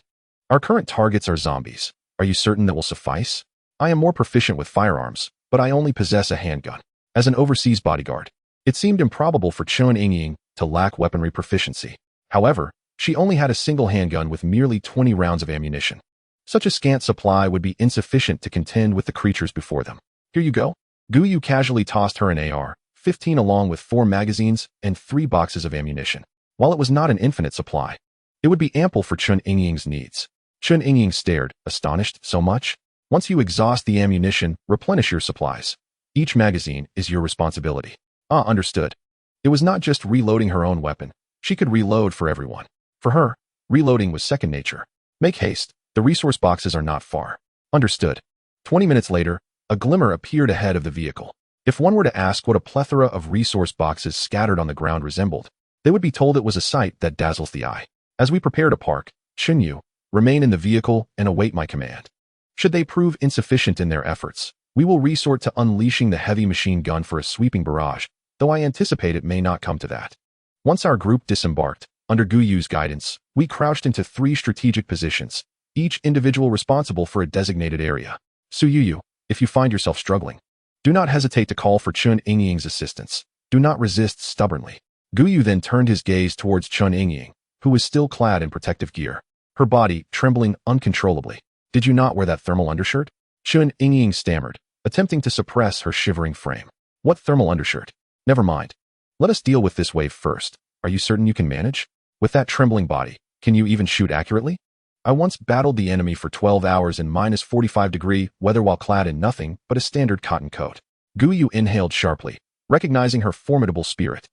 Our current targets are zombies. Are you certain that will suffice? I am more proficient with firearms, but I only possess a handgun. As an overseas bodyguard, it seemed improbable for Chun Ying to lack weaponry proficiency. However, she only had a single handgun with merely 20 rounds of ammunition. Such a scant supply would be insufficient to contend with the creatures before them. Here you go. Gu Yu casually tossed her an AR-15 along with 4 magazines and 3 boxes of ammunition. While it was not an infinite supply, it would be ample for Chun Ying's needs. Chun Ying stared, astonished. So much? Once you exhaust the ammunition, replenish your supplies. Each magazine is your responsibility. Ah, understood. It was not just reloading her own weapon. She could reload for everyone. For her, reloading was second nature. Make haste. The resource boxes are not far. Understood. 20 minutes later, a glimmer appeared ahead of the vehicle. If one were to ask what a plethora of resource boxes scattered on the ground resembled, they would be told it was a sight that dazzles the eye. As we prepare to park, Chun Yu, remain in the vehicle and await my command. Should they prove insufficient in their efforts, we will resort to unleashing the heavy machine gun for a sweeping barrage, though I anticipate it may not come to that. Once our group disembarked, under Gu Yu's guidance, we crouched into 3 strategic positions, each individual responsible for a designated area. Su Yu, if you find yourself struggling, do not hesitate to call for Chun Ying's assistance. Do not resist stubbornly. Gu Yu then turned his gaze towards Chun Ying, who was still clad in protective gear, her body trembling uncontrollably. Did you not wear that thermal undershirt? Chun Ying stammered, attempting to suppress her shivering frame. What thermal undershirt? Never mind. Let us deal with this wave first. Are you certain you can manage? With that trembling body, can you even shoot accurately? I once battled the enemy for 12 hours in -45-degree weather while clad in nothing but a standard cotton coat. Gu Yu inhaled sharply, recognizing her formidable spirit.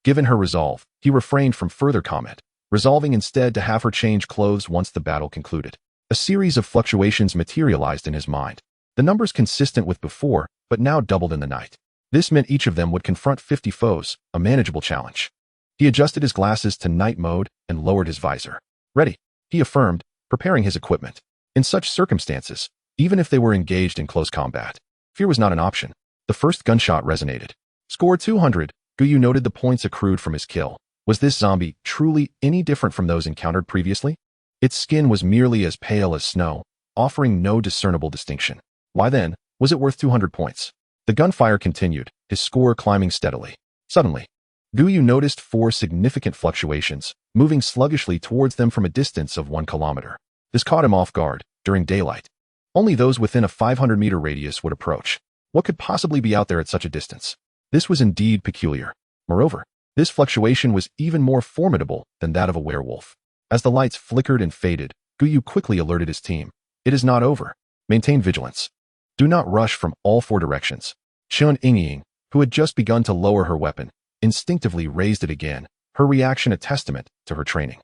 Given her resolve, he refrained from further comment, resolving instead to have her change clothes once the battle concluded. A series of fluctuations materialized in his mind, the numbers consistent with before, but now doubled in the night. This meant each of them would confront 50 foes, a manageable challenge. He adjusted his glasses to night mode and lowered his visor. Ready, he affirmed, preparing his equipment. In such circumstances, even if they were engaged in close combat, fear was not an option. The first gunshot resonated. Score 200, Gu Yu noted the points accrued from his kill. Was this zombie truly any different from those encountered previously? Its skin was merely as pale as snow, offering no discernible distinction. Why then, was it worth 200 points? The gunfire continued, his score climbing steadily. Suddenly, Gu Yu noticed 4 significant fluctuations, moving sluggishly towards them from a distance of 1 kilometer. This caught him off guard. During daylight, only those within a 500-meter radius would approach. What could possibly be out there at such a distance? This was indeed peculiar. Moreover, this fluctuation was even more formidable than that of a werewolf. As the lights flickered and faded, Gu Yu quickly alerted his team. It is not over. Maintain vigilance. Do not rush from all 4 directions. Chun Yingying, who had just begun to lower her weapon, instinctively raised it again, her reaction a testament to her training.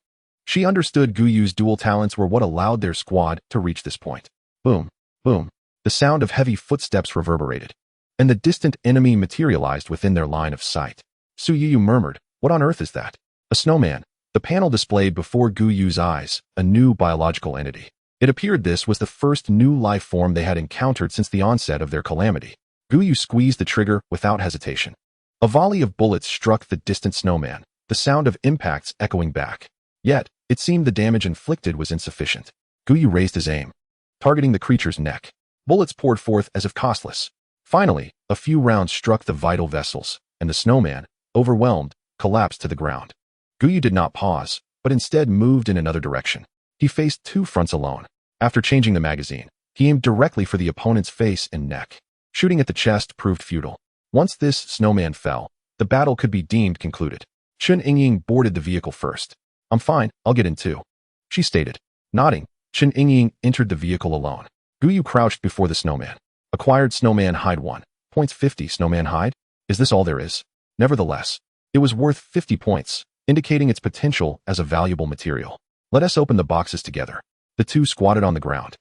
She understood Gu Yu's dual talents were what allowed their squad to reach this point. Boom, boom. The sound of heavy footsteps reverberated, and the distant enemy materialized within their line of sight. Su Yu murmured, "What on earth is that?" A snowman. The panel displayed before Gu Yu's eyes, a new biological entity. It appeared this was the first new life form they had encountered since the onset of their calamity. Gu Yu squeezed the trigger without hesitation. A volley of bullets struck the distant snowman, the sound of impacts echoing back. Yet, it seemed the damage inflicted was insufficient. Gu Yu raised his aim, targeting the creature's neck. Bullets poured forth as if costless. Finally, a few rounds struck the vital vessels, and the snowman, overwhelmed, collapsed to the ground. Gu Yu did not pause, but instead moved in another direction. He faced 2 fronts alone. After changing the magazine, he aimed directly for the opponent's face and neck. Shooting at the chest proved futile. Once this snowman fell, the battle could be deemed concluded. Chun Yingying boarded the vehicle first. "I'm fine, I'll get in too," she stated. Nodding, Chun Yingying entered the vehicle alone. Gu Yu crouched before the snowman. Acquired snowman hide 1. Points 50 snowman hide? Is this all there is? Nevertheless, it was worth 50 points, indicating its potential as a valuable material. Let us open the boxes together. The 2 squatted on the ground,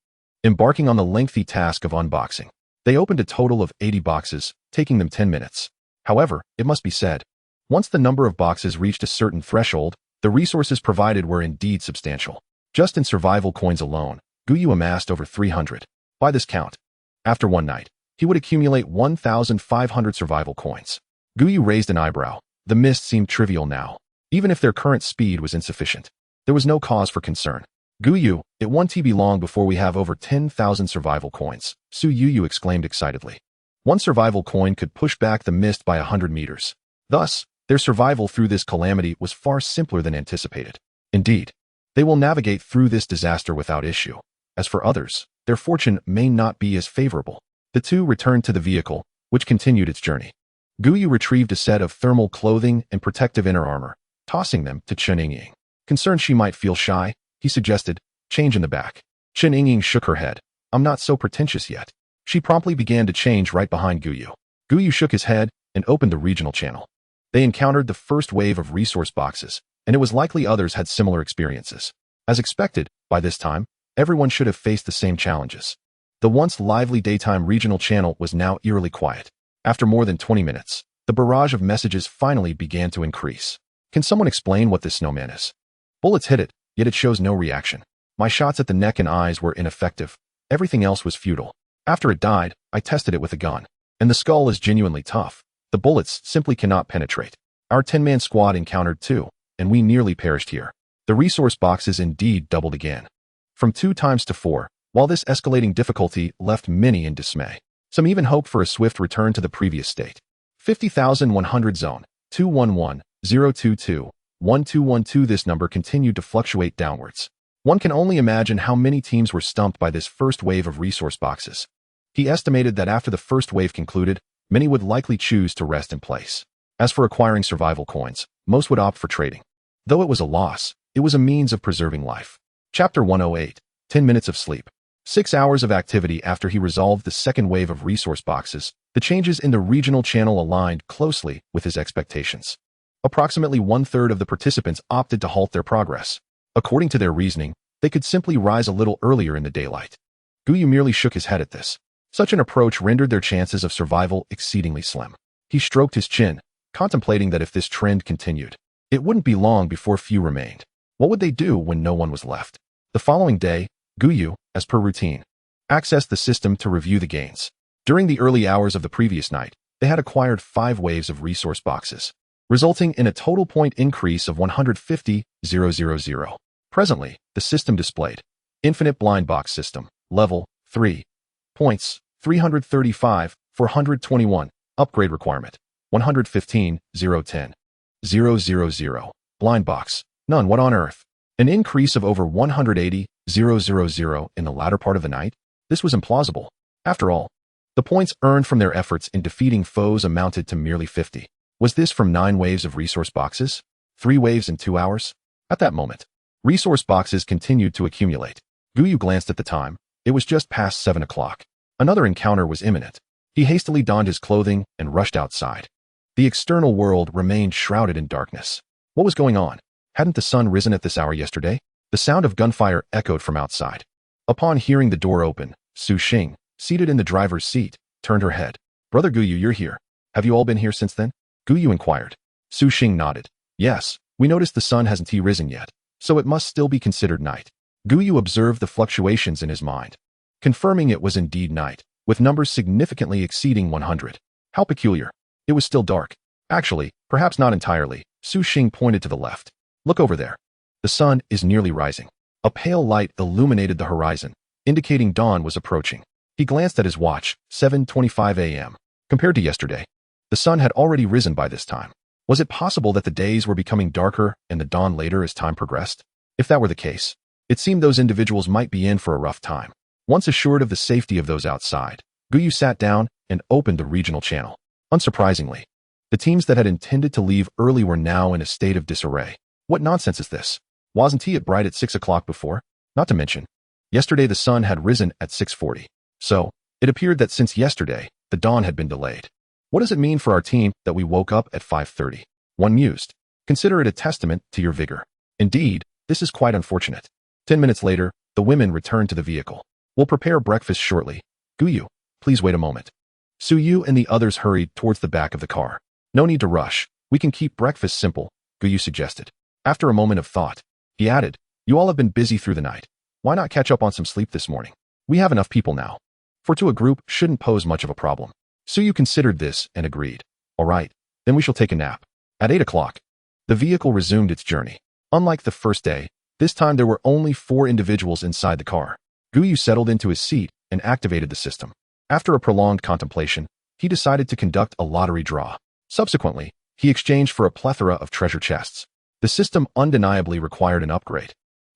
embarking on the lengthy task of unboxing. They opened a total of 80 boxes, taking them 10 minutes. However, it must be said, once the number of boxes reached a certain threshold, the resources provided were indeed substantial. Just in survival coins alone, Gu Yu amassed over 300. By this count, after one night, he would accumulate 1,500 survival coins. Gu Yu raised an eyebrow. The mist seemed trivial now. Even if their current speed was insufficient, there was no cause for concern. "Gu Yu, it won't be long before we have over 10,000 survival coins," Su Yu exclaimed excitedly. 1 survival coin could push back the mist by 100 meters. Thus, their survival through this calamity was far simpler than anticipated. Indeed, they will navigate through this disaster without issue. As for others, their fortune may not be as favorable. The 2 returned to the vehicle, which continued its journey. Gu Yu retrieved a set of thermal clothing and protective inner armor, tossing them to Chun Yingying. Concerned she might feel shy, he suggested, "Change in the back." Chun Yingying shook her head. "I'm not so pretentious yet." She promptly began to change right behind Gu Yu. Gu Yu shook his head and opened the regional channel. They encountered the first wave of resource boxes, and it was likely others had similar experiences. As expected, by this time, everyone should have faced the same challenges. The once lively daytime regional channel was now eerily quiet. After more than 20 minutes, the barrage of messages finally began to increase. "Can someone explain what this snowman is? Bullets hit it, yet it shows no reaction. My shots at the neck and eyes were ineffective. Everything else was futile. After it died, I tested it with a gun, and the skull is genuinely tough. The bullets simply cannot penetrate. Our 10-man squad encountered 2, and we nearly perished here." The resource boxes indeed doubled again, from 2 times to 4, while this escalating difficulty left many in dismay. Some even hoped for a swift return to the previous state. 50,100 zone, 211-022, 1212. This number continued to fluctuate downwards. One can only imagine how many teams were stumped by this first wave of resource boxes. He estimated that after the first wave concluded, many would likely choose to rest in place. As for acquiring survival coins, most would opt for trading. Though it was a loss, it was a means of preserving life. Chapter 108, 10 minutes of sleep. 6 hours of activity after he resolved the second wave of resource boxes, the changes in the regional channel aligned closely with his expectations. Approximately 1/3 of the participants opted to halt their progress. According to their reasoning, they could simply rise a little earlier in the daylight. Gu Yu merely shook his head at this. Such an approach rendered their chances of survival exceedingly slim. He stroked his chin, contemplating that if this trend continued, it wouldn't be long before few remained. What would they do when no one was left? The following day, Gu Yu, as per routine, accessed the system to review the gains. During the early hours of the previous night, they had acquired 5 waves of resource boxes, resulting in a total point increase of 150,000. Presently, the system displayed Infinite Blind Box System, Level 3. Points, 335, 421. Upgrade requirement, 115,010. 000. Blind box. None. What on earth? An increase of over 180,000 in the latter part of the night? This was implausible. After all, the points earned from their efforts in defeating foes amounted to merely 50. Was this from 9 waves of resource boxes? 3 waves in 2 hours? At that moment, resource boxes continued to accumulate. Gu Yu glanced at the time. It was just past 7 o'clock. Another encounter was imminent. He hastily donned his clothing and rushed outside. The external world remained shrouded in darkness. What was going on? Hadn't the sun risen at this hour yesterday? The sound of gunfire echoed from outside. Upon hearing the door open, Su Xing, seated in the driver's seat, turned her head. Brother Gu Yu, you're here. Have you all been here since then? Gu Yu inquired. Su Xing nodded. Yes, we noticed the sun hasn't risen yet, so it must still be considered night. Gu Yu observed the fluctuations in his mind, confirming it was indeed night, with numbers significantly exceeding 100. How peculiar. It was still dark. Actually, perhaps not entirely. Su Xing pointed to the left. Look over there. The sun is nearly rising. A pale light illuminated the horizon, indicating dawn was approaching. He glanced at his watch, 7:25 a.m. Compared to yesterday, the sun had already risen by this time. Was it possible that the days were becoming darker and the dawn later as time progressed? If that were the case, it seemed those individuals might be in for a rough time. Once assured of the safety of those outside, Gu Yu sat down and opened the regional channel. Unsurprisingly, the teams that had intended to leave early were now in a state of disarray. What nonsense is this? Wasn't it bright at 6 o'clock before? Not to mention, yesterday the sun had risen at 6:40. So, it appeared that since yesterday, the dawn had been delayed. What does it mean for our team that we woke up at 5:30? One mused. Consider it a testament to your vigor. Indeed, this is quite unfortunate. 10 minutes later, the women returned to the vehicle. We'll prepare breakfast shortly. Gu Yu, please wait a moment. Su Yu and the others hurried towards the back of the car. No need to rush. We can keep breakfast simple, Gu Yu suggested. After a moment of thought, he added, you all have been busy through the night. Why not catch up on some sleep this morning? We have enough people now. 4 to a group shouldn't pose much of a problem. Su Yu considered this and agreed. All right, then we shall take a nap. At 8 o'clock, the vehicle resumed its journey. Unlike the first day, this time there were only 4 individuals inside the car. Gu Yu settled into his seat and activated the system. After a prolonged contemplation, he decided to conduct a lottery draw. Subsequently, he exchanged for a plethora of treasure chests. The system undeniably required an upgrade.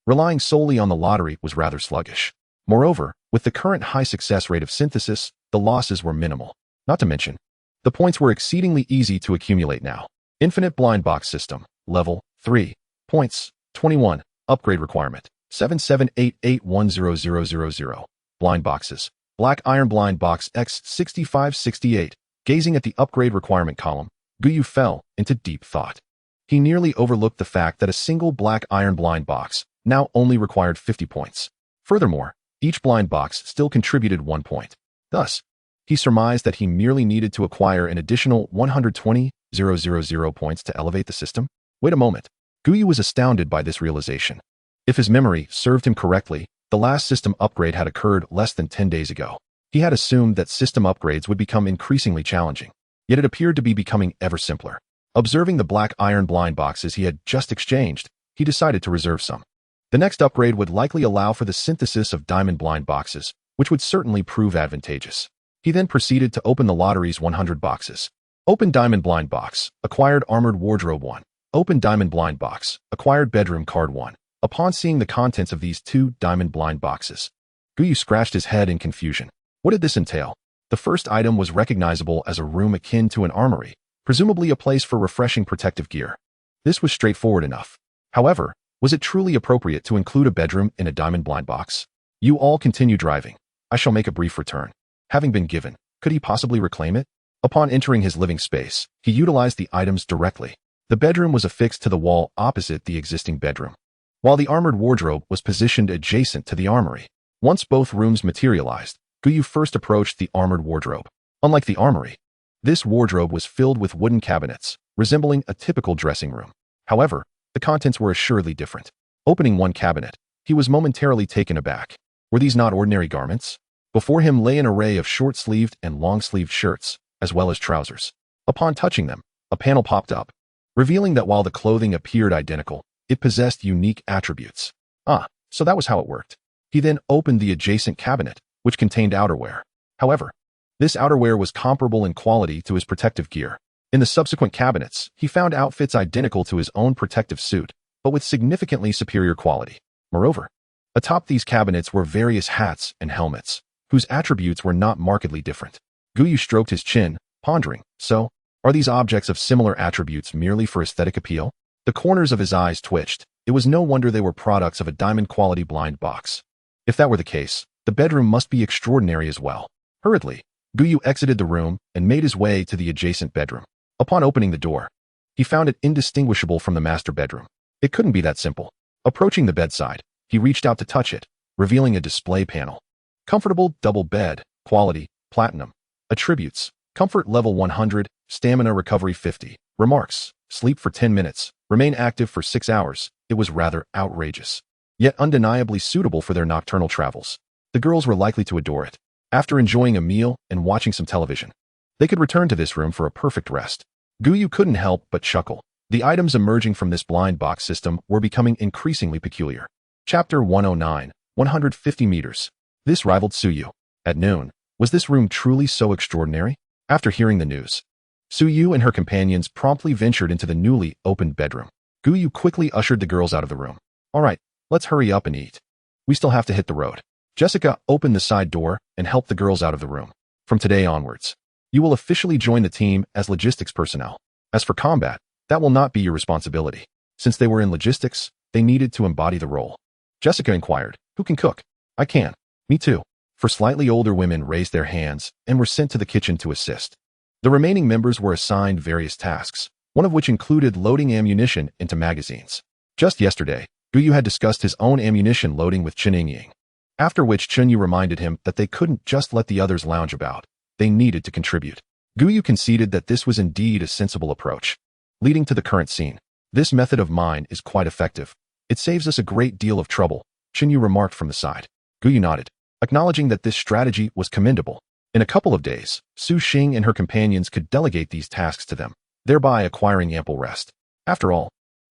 Relying solely on the lottery was rather sluggish. Moreover, with the current high success rate of synthesis, the losses were minimal. Not to mention, the points were exceedingly easy to accumulate now. Infinite blind box system, level 3, points, 21, upgrade requirement, 7788100000. Blind boxes, black iron blind box X6568. Gazing at the upgrade requirement column, Gu Yu fell into deep thought. He nearly overlooked the fact that a single black iron blind box now only required 50 points. Furthermore, each blind box still contributed 1 point. Thus, he surmised that he merely needed to acquire an additional 120,000 points to elevate the system. Wait a moment. Gu Yu was astounded by this realization. If his memory served him correctly, the last system upgrade had occurred less than 10 days ago. He had assumed that system upgrades would become increasingly challenging, yet it appeared to be becoming ever simpler. Observing the black iron blind boxes he had just exchanged, he decided to reserve some. The next upgrade would likely allow for the synthesis of diamond blind boxes, which would certainly prove advantageous. He then proceeded to open the lottery's 100 boxes. Open diamond blind box, acquired armored wardrobe 1. Open diamond blind box, acquired bedroom card 1. Upon seeing the contents of these 2 diamond blind boxes, Gu Yu scratched his head in confusion. What did this entail? The first item was recognizable as a room akin to an armory, presumably a place for refreshing protective gear. This was straightforward enough. However, was it truly appropriate to include a bedroom in a diamond blind box? You all continue driving. I shall make a brief return. Having been given, could he possibly reclaim it? Upon entering his living space, he utilized the items directly. The bedroom was affixed to the wall opposite the existing bedroom, while the armored wardrobe was positioned adjacent to the armory. Once both rooms materialized, Gu Yu first approached the armored wardrobe. Unlike the armory, this wardrobe was filled with wooden cabinets, resembling a typical dressing room. However, the contents were assuredly different. Opening one cabinet, he was momentarily taken aback. Were these not ordinary garments? Before him lay an array of short-sleeved and long-sleeved shirts, as well as trousers. Upon touching them, a panel popped up, revealing that while the clothing appeared identical, it possessed unique attributes. Ah, so that was how it worked. He then opened the adjacent cabinet, which contained outerwear. However, this outerwear was comparable in quality to his protective gear. In the subsequent cabinets, he found outfits identical to his own protective suit, but with significantly superior quality. Moreover, atop these cabinets were various hats and helmets, whose attributes were not markedly different. Gu Yu stroked his chin, pondering, so, are these objects of similar attributes merely for aesthetic appeal? The corners of his eyes twitched. It was no wonder they were products of a diamond-quality blind box. If that were the case, the bedroom must be extraordinary as well. Hurriedly, Gu Yu exited the room and made his way to the adjacent bedroom. Upon opening the door, he found it indistinguishable from the master bedroom. It couldn't be that simple. Approaching the bedside, he reached out to touch it, revealing a display panel. Comfortable double bed, quality, platinum. Attributes, comfort level 100, stamina recovery 50. Remarks, sleep for 10 minutes, remain active for 6 hours. It was rather outrageous, yet undeniably suitable for their nocturnal travels. The girls were likely to adore it. After enjoying a meal and watching some television, they could return to this room for a perfect rest. Gu Yu couldn't help but chuckle. The items emerging from this blind box system were becoming increasingly peculiar. Chapter 109, 150 meters. This rivaled Su Yu. At noon, was this room truly so extraordinary? After hearing the news, Su Yu and her companions promptly ventured into the newly opened bedroom. Gu Yu quickly ushered the girls out of the room. All right, let's hurry up and eat. We still have to hit the road. Jessica opened the side door and helped the girls out of the room. From today onwards, you will officially join the team as logistics personnel. As for combat, that will not be your responsibility. Since they were in logistics, they needed to embody the role. Jessica inquired, who can cook? I can. Me too. For slightly older women raised their hands and were sent to the kitchen to assist. The remaining members were assigned various tasks, one of which included loading ammunition into magazines. Just yesterday, Gu Yu had discussed his own ammunition loading with Chen Yingying, after which Chen Yu reminded him that they couldn't just let the others lounge about. They needed to contribute. Gu Yu conceded that this was indeed a sensible approach. Leading to the current scene, this method of mine is quite effective. It saves us a great deal of trouble, Chen Yu remarked from the side. Gu Yu nodded, acknowledging that this strategy was commendable. In a couple of days, Su Xing and her companions could delegate these tasks to them, thereby acquiring ample rest. After all,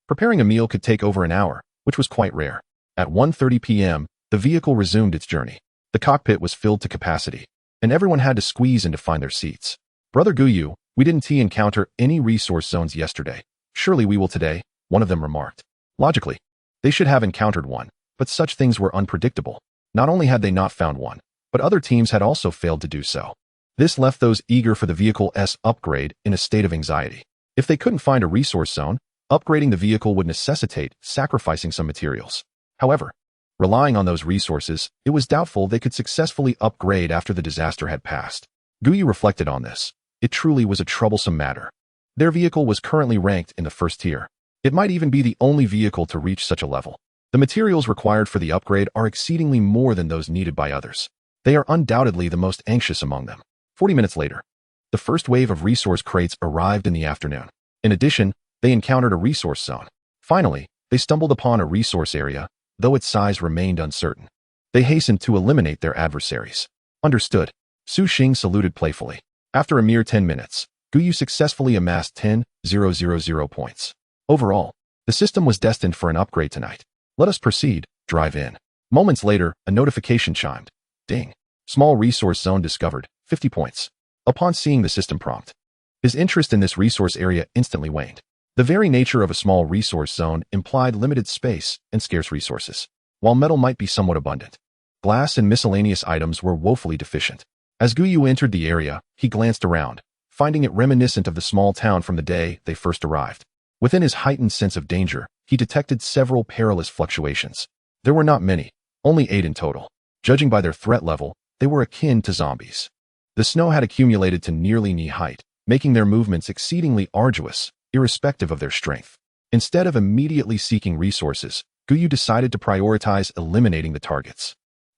preparing a meal could take over an hour, which was quite rare. At 1:30 p.m., the vehicle resumed its journey. The cockpit was filled to capacity, and everyone had to squeeze in to find their seats. Brother Gu Yu, we didn't encounter any resource zones yesterday. Surely we will today, one of them remarked. Logically, they should have encountered one, but such things were unpredictable. Not only had they not found one, but other teams had also failed to do so. This left those eager for the vehicle's upgrade in a state of anxiety. If they couldn't find a resource zone, upgrading the vehicle would necessitate sacrificing some materials. However, relying on those resources, it was doubtful they could successfully upgrade after the disaster had passed. Gu Yu reflected on this. It truly was a troublesome matter. Their vehicle was currently ranked in the first tier. It might even be the only vehicle to reach such a level. The materials required for the upgrade are exceedingly more than those needed by others. They are undoubtedly the most anxious among them. 40 minutes later, the first wave of resource crates arrived in the afternoon. In addition, they encountered a resource zone. Finally, they stumbled upon a resource area, though its size remained uncertain. They hastened to eliminate their adversaries. Understood. Su Xing saluted playfully. After a mere 10 minutes, Gu Yu successfully amassed 10,000 points. Overall, the system was destined for an upgrade tonight. Let us proceed, drive in. Moments later, a notification chimed. Ding. Small resource zone discovered, 50 points. Upon seeing the system prompt, his interest in this resource area instantly waned. The very nature of a small resource zone implied limited space and scarce resources. While metal might be somewhat abundant, glass and miscellaneous items were woefully deficient. As Gu Yu entered the area, he glanced around, finding it reminiscent of the small town from the day they first arrived. Within his heightened sense of danger, he detected several perilous fluctuations. There were not many, only 8 in total. Judging by their threat level, they were akin to zombies. The snow had accumulated to nearly knee height, making their movements exceedingly arduous, irrespective of their strength. Instead of immediately seeking resources, Gu Yu decided to prioritize eliminating the targets.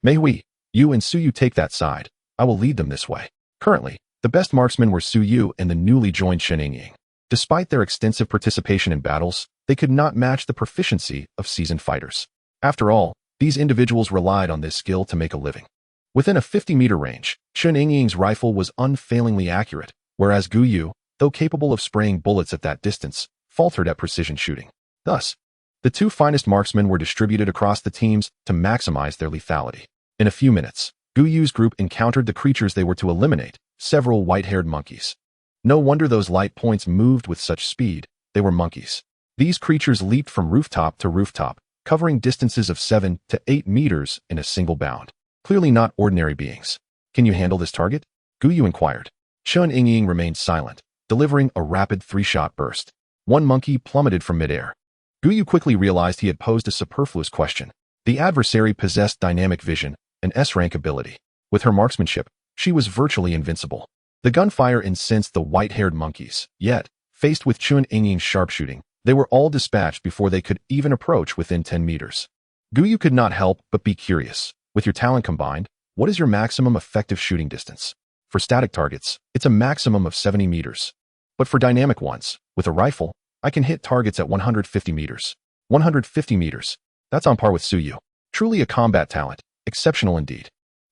Meihui, you and Su Yu take that side. I will lead them this way. Currently, the best marksmen were Su Yu and the newly joined Chen Yingying. Despite their extensive participation in battles, they could not match the proficiency of seasoned fighters. After all, these individuals relied on this skill to make a living. Within a 50-meter range, Chen Yingying's rifle was unfailingly accurate, whereas Gu Yu, though capable of spraying bullets at that distance, faltered at precision shooting. Thus, the 2 finest marksmen were distributed across the teams to maximize their lethality. In a few minutes, Gu Yu's group encountered the creatures they were to eliminate, several white-haired monkeys. No wonder those light points moved with such speed. They were monkeys. These creatures leaped from rooftop to rooftop, covering distances of 7 to 8 meters in a single bound. Clearly not ordinary beings. Can you handle this target? Gu Yu inquired. Chun Ying remained silent, delivering a rapid 3-shot burst. One monkey plummeted from midair. Gu Yu quickly realized he had posed a superfluous question. The adversary possessed dynamic vision, an S-rank ability. With her marksmanship, she was virtually invincible. The gunfire incensed the white-haired monkeys, yet, faced with Chun Ying's sharpshooting, they were all dispatched before they could even approach within 10 meters. Gu Yu could not help but be curious. With your talent combined, what is your maximum effective shooting distance? For static targets, it's a maximum of 70 meters. But for dynamic ones, with a rifle, I can hit targets at 150 meters. 150 meters. That's on par with Su Yu. Truly a combat talent, exceptional indeed.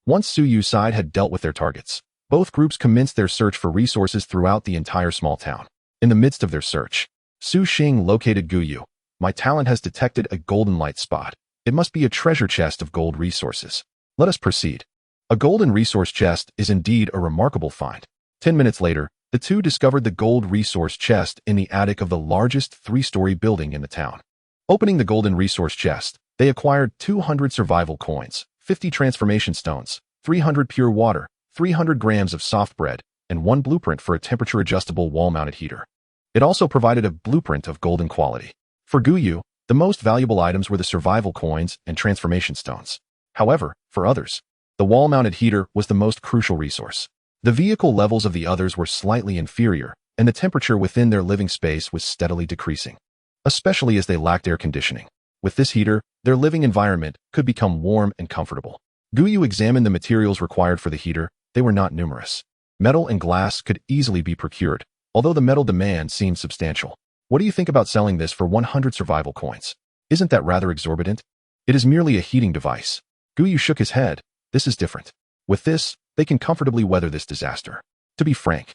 Once Su Yu's side had dealt with their targets, both groups commenced their search for resources throughout the entire small town. In the midst of their search, Su Xing located Gu Yu. My talent has detected a golden light spot. It must be a treasure chest of gold resources. Let us proceed. A golden resource chest is indeed a remarkable find. 10 minutes later, the two discovered the gold resource chest in the attic of the largest 3-story building in the town. Opening the golden resource chest, they acquired 200 survival coins, 50 transformation stones, 300 pure water, 300 grams of soft bread, and 1 blueprint for a temperature-adjustable wall-mounted heater. It also provided a blueprint of golden quality. For Gu Yu, the most valuable items were the survival coins and transformation stones. However, for others, the wall-mounted heater was the most crucial resource. The vehicle levels of the others were slightly inferior, and the temperature within their living space was steadily decreasing, especially as they lacked air conditioning. With this heater, their living environment could become warm and comfortable. Gu Yu examined the materials required for the heater. They were not numerous. Metal and glass could easily be procured, although the metal demand seemed substantial. What do you think about selling this for 100 survival coins? Isn't that rather exorbitant? It is merely a heating device. Gu Yu shook his head. This is different. With this, they can comfortably weather this disaster. To be frank,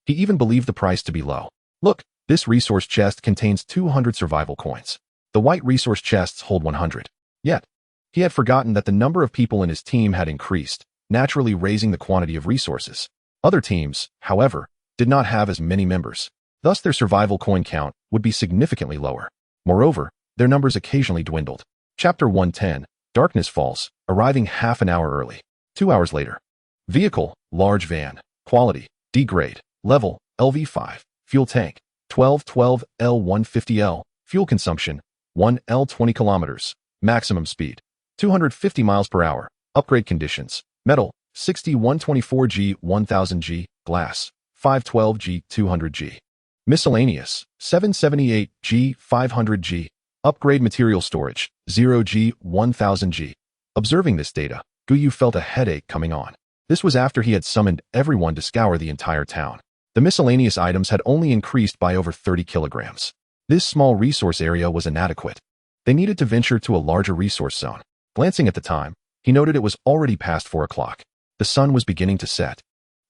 he even believed the price to be low. Look, this resource chest contains 200 survival coins. The white resource chests hold 100. Yet, he had forgotten that the number of people in his team had increased, naturally raising the quantity of resources. Other teams, however, did not have as many members. Thus their survival coin count would be significantly lower. Moreover, their numbers occasionally dwindled. Chapter 110, Darkness Falls, arriving half an hour early. 2 hours later. Vehicle, large van. Quality, D grade. Level, LV5. Fuel tank, 1212 L150L. Fuel consumption, 1 L 20 kilometers. Maximum speed, 250 miles per hour. Upgrade conditions, metal, 6124G 1000G. Glass, 512G 200G. Miscellaneous, 778G 500G. Upgrade material storage, 0G 1000G. Observing this data, Gu Yu felt a headache coming on. This was after he had summoned everyone to scour the entire town. The miscellaneous items had only increased by over 30 kilograms. This small resource area was inadequate. They needed to venture to a larger resource zone. Glancing at the time, he noted it was already past 4 o'clock. The sun was beginning to set,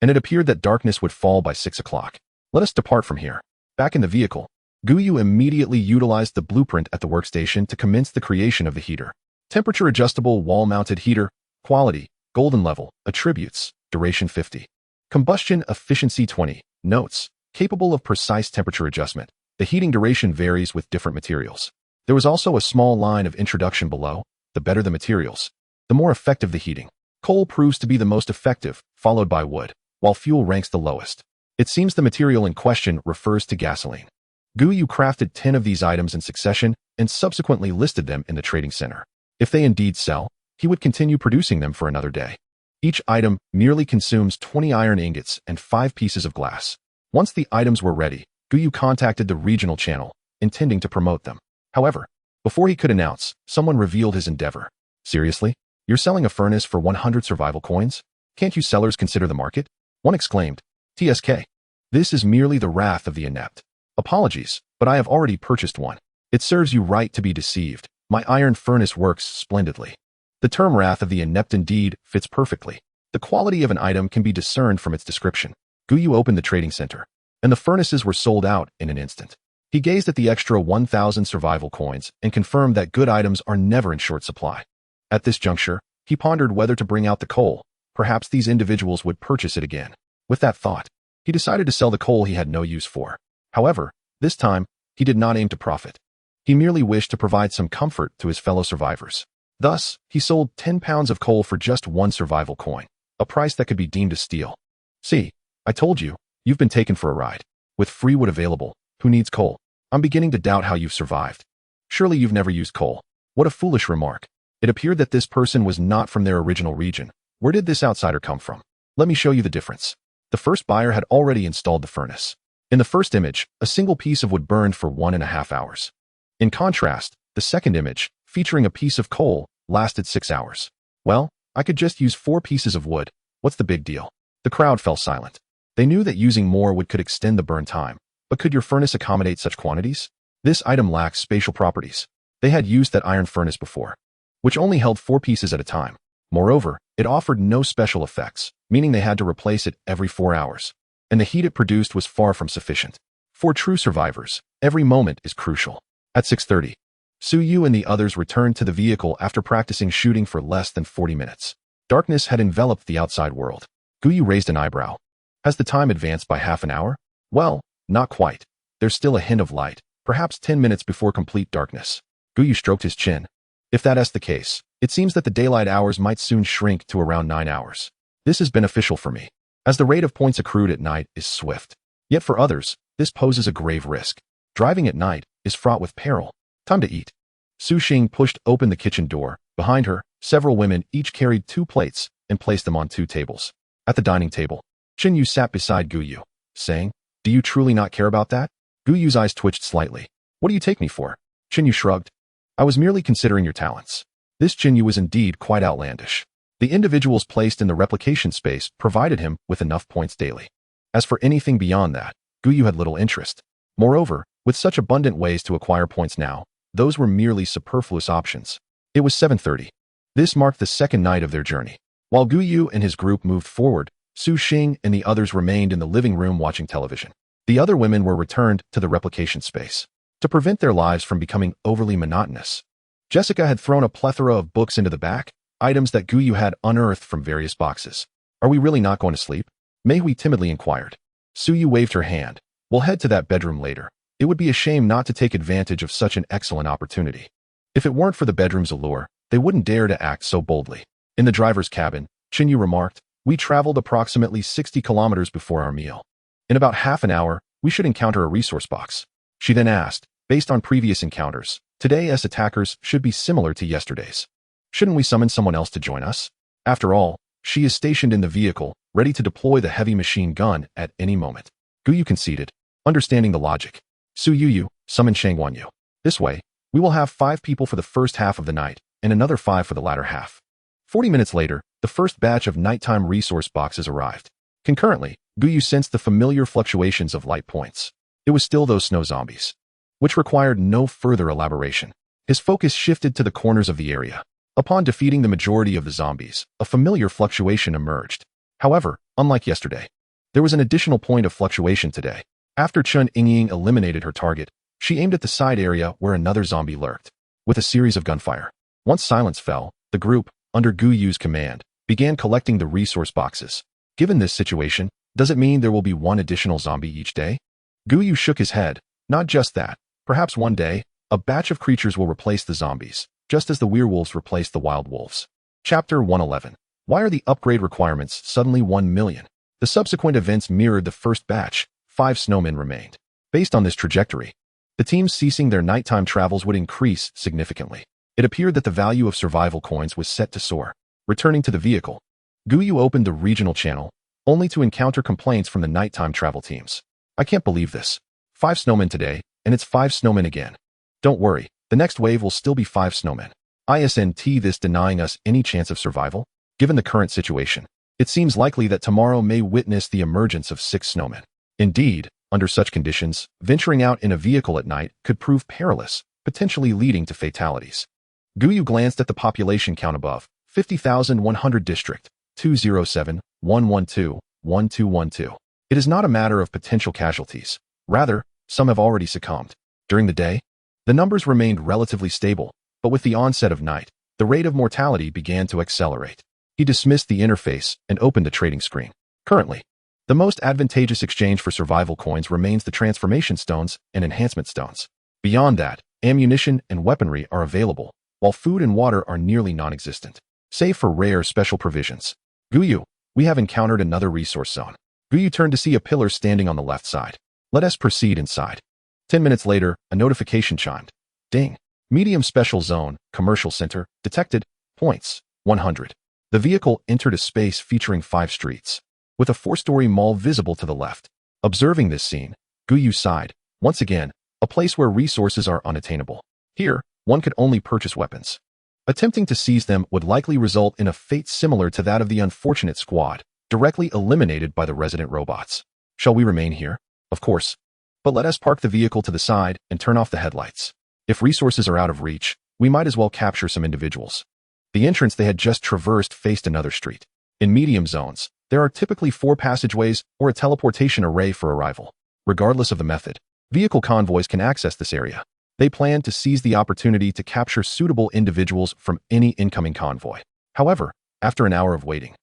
and it appeared that darkness would fall by 6 o'clock. Let us depart from here. Back in the vehicle, Gu Yu immediately utilized the blueprint at the workstation to commence the creation of the heater. Temperature-adjustable wall-mounted heater. Quality, golden level. Attributes, duration 50. Combustion efficiency 20. Notes, capable of precise temperature adjustment. The heating duration varies with different materials. There was also a small line of introduction below. The better the materials, the more effective the heating. Coal proves to be the most effective, followed by wood, while fuel ranks the lowest. It seems the material in question refers to gasoline. Gu Yu crafted 10 of these items in succession and subsequently listed them in the trading center. If they indeed sell, he would continue producing them for another day. Each item merely consumes 20 iron ingots and 5 pieces of glass. Once the items were ready, Gu Yu contacted the regional channel, intending to promote them. However, before he could announce, someone revealed his endeavor. Seriously? You're selling a furnace for 100 survival coins? Can't you sellers consider the market? One exclaimed. TSK. This is merely the wrath of the inept. Apologies, but I have already purchased one. It serves you right to be deceived. My iron furnace works splendidly. The term wrath of the inept indeed fits perfectly. The quality of an item can be discerned from its description. Gu Yu opened the trading center, and the furnaces were sold out in an instant. He gazed at the extra 1,000 survival coins and confirmed that good items are never in short supply. At this juncture, he pondered whether to bring out the coal. Perhaps these individuals would purchase it again. With that thought, He decided to sell the coal he had no use for. However, this time, he did not aim to profit. He merely wished to provide some comfort to his fellow survivors. Thus, he sold 10 pounds of coal for just 1 survival coin, a price that could be deemed a steal. See, I told you, you've been taken for a ride. With free wood available, who needs coal? I'm beginning to doubt how you've survived. Surely you've never used coal. What a foolish remark. It appeared that this person was not from their original region. Where did this outsider come from? Let me show you the difference. The first buyer had already installed the furnace. In the first image, a single piece of wood burned for 1.5 hours. In contrast, the second image, featuring a piece of coal, lasted 6 hours. Well, I could just use 4 pieces of wood. What's the big deal? The crowd fell silent. They knew that using more wood could extend the burn time, but could your furnace accommodate such quantities? This item lacks spatial properties. They had used that iron furnace before, which only held 4 pieces at a time. Moreover, it offered no special effects, meaning they had to replace it every 4 hours. And the heat it produced was far from sufficient. For true survivors, every moment is crucial. At 6:30, Gu Yu and the others returned to the vehicle after practicing shooting for less than 40 minutes. Darkness had enveloped the outside world. Gu Yu raised an eyebrow. Has the time advanced by half an hour? Well, not quite. There's still a hint of light, perhaps 10 minutes before complete darkness. Gu Yu stroked his chin. If that's the case, it seems that the daylight hours might soon shrink to around 9 hours. This is beneficial for me, as the rate of points accrued at night is swift. Yet for others, this poses a grave risk. Driving at night is fraught with peril. Time to eat. Su Xing pushed open the kitchen door. Behind her, several women each carried 2 plates and placed them on 2 tables. At the dining table, Chen Yu sat beside Gu Yu, saying, "Do you truly not care about that?" Gu Yu's eyes twitched slightly. "What do you take me for?" Chen Yu shrugged. "I was merely considering your talents." This Chen Yu was indeed quite outlandish. The individuals placed in the replication space provided him with enough points daily. As for anything beyond that, Gu Yu had little interest. Moreover, with such abundant ways to acquire points now, those were merely superfluous options. It was 7:30. This marked the second night of their journey. While Gu Yu and his group moved forward, Su Xing and the others remained in the living room watching television. The other women were returned to the replication space. To prevent their lives from becoming overly monotonous, Jessica had thrown a plethora of books into the back, items that Gu Yu had unearthed from various boxes. "Are we really not going to sleep?" Meihui timidly inquired. Su Yu waved her hand. "We'll head to that bedroom later. It would be a shame not to take advantage of such an excellent opportunity." If it weren't for the bedroom's allure, they wouldn't dare to act so boldly. In the driver's cabin, Chen Yu remarked, "We traveled approximately 60 kilometers before our meal. In about half an hour, we should encounter a resource box." She then asked, "Based on previous encounters, today's attackers should be similar to yesterday's. Shouldn't we summon someone else to join us? After all, she is stationed in the vehicle, ready to deploy the heavy machine gun at any moment." Gu Yu conceded, understanding the logic. "Su Yu, summon Shang Wanyu. This way, we will have 5 people for the first half of the night, and another 5 for the latter half." 40 minutes later, the first batch of nighttime resource boxes arrived. Concurrently, Gu Yu sensed the familiar fluctuations of light points. It was still those snow zombies, which required no further elaboration. His focus shifted to the corners of the area. Upon defeating the majority of the zombies, a familiar fluctuation emerged. However, unlike yesterday, there was an additional point of fluctuation today. After Chun Yingying eliminated her target, she aimed at the side area where another zombie lurked. With a series of gunfire, once silence fell, the group, under Gu Yu's command, began collecting the resource boxes. Given this situation, does it mean there will be 1 additional zombie each day? Gu Yu shook his head. Not just that. Perhaps one day, a batch of creatures will replace the zombies, just as the werewolves replaced the wild wolves. Chapter 111. Why are the upgrade requirements suddenly 1 million? The subsequent events mirrored the first batch. 5 snowmen remained. Based on this trajectory, the teams ceasing their nighttime travels would increase significantly. It appeared that the value of survival coins was set to soar. Returning to the vehicle, Gu Yu opened the regional channel, only to encounter complaints from the nighttime travel teams. "I can't believe this. 5 snowmen today, and it's 5 snowmen again. Don't worry, the next wave will still be 5 snowmen. Isn't this denying us any chance of survival? Given the current situation, it seems likely that tomorrow may witness the emergence of 6 snowmen. Indeed, under such conditions, venturing out in a vehicle at night could prove perilous, potentially leading to fatalities." Gu Yu glanced at the population count above. 50,100 District, 207-112-1212. It is not a matter of potential casualties. Rather, some have already succumbed. During the day, the numbers remained relatively stable, but with the onset of night, the rate of mortality began to accelerate. He dismissed the interface and opened the trading screen. Currently, The most advantageous exchange for survival coins remains the transformation stones and enhancement stones. Beyond that, ammunition and weaponry are available, while food and water are nearly non-existent, save for rare special provisions. Gu Yu, we have encountered another resource zone. Gu Yu turned to see a pillar standing on the left side. Let us proceed inside. 10 minutes later, a notification chimed. Ding. Medium Special Zone, Commercial Center, detected, points, 100. The vehicle entered a space featuring 5 streets, with a 4-story mall visible to the left. Observing this scene, Gu Yu sighed. Once again, a place where resources are unattainable. Here, one could only purchase weapons. Attempting to seize them would likely result in a fate similar to that of the unfortunate squad, directly eliminated by the resident robots. Shall we remain here? Of course. But let us park the vehicle to the side and turn off the headlights. If resources are out of reach, we might as well capture some individuals. The entrance they had just traversed faced another street. In medium zones, there are typically 4 passageways or a teleportation array for arrival. Regardless of the method, vehicle convoys can access this area. They plan to seize the opportunity to capture suitable individuals from any incoming convoy. However, after an hour of waiting,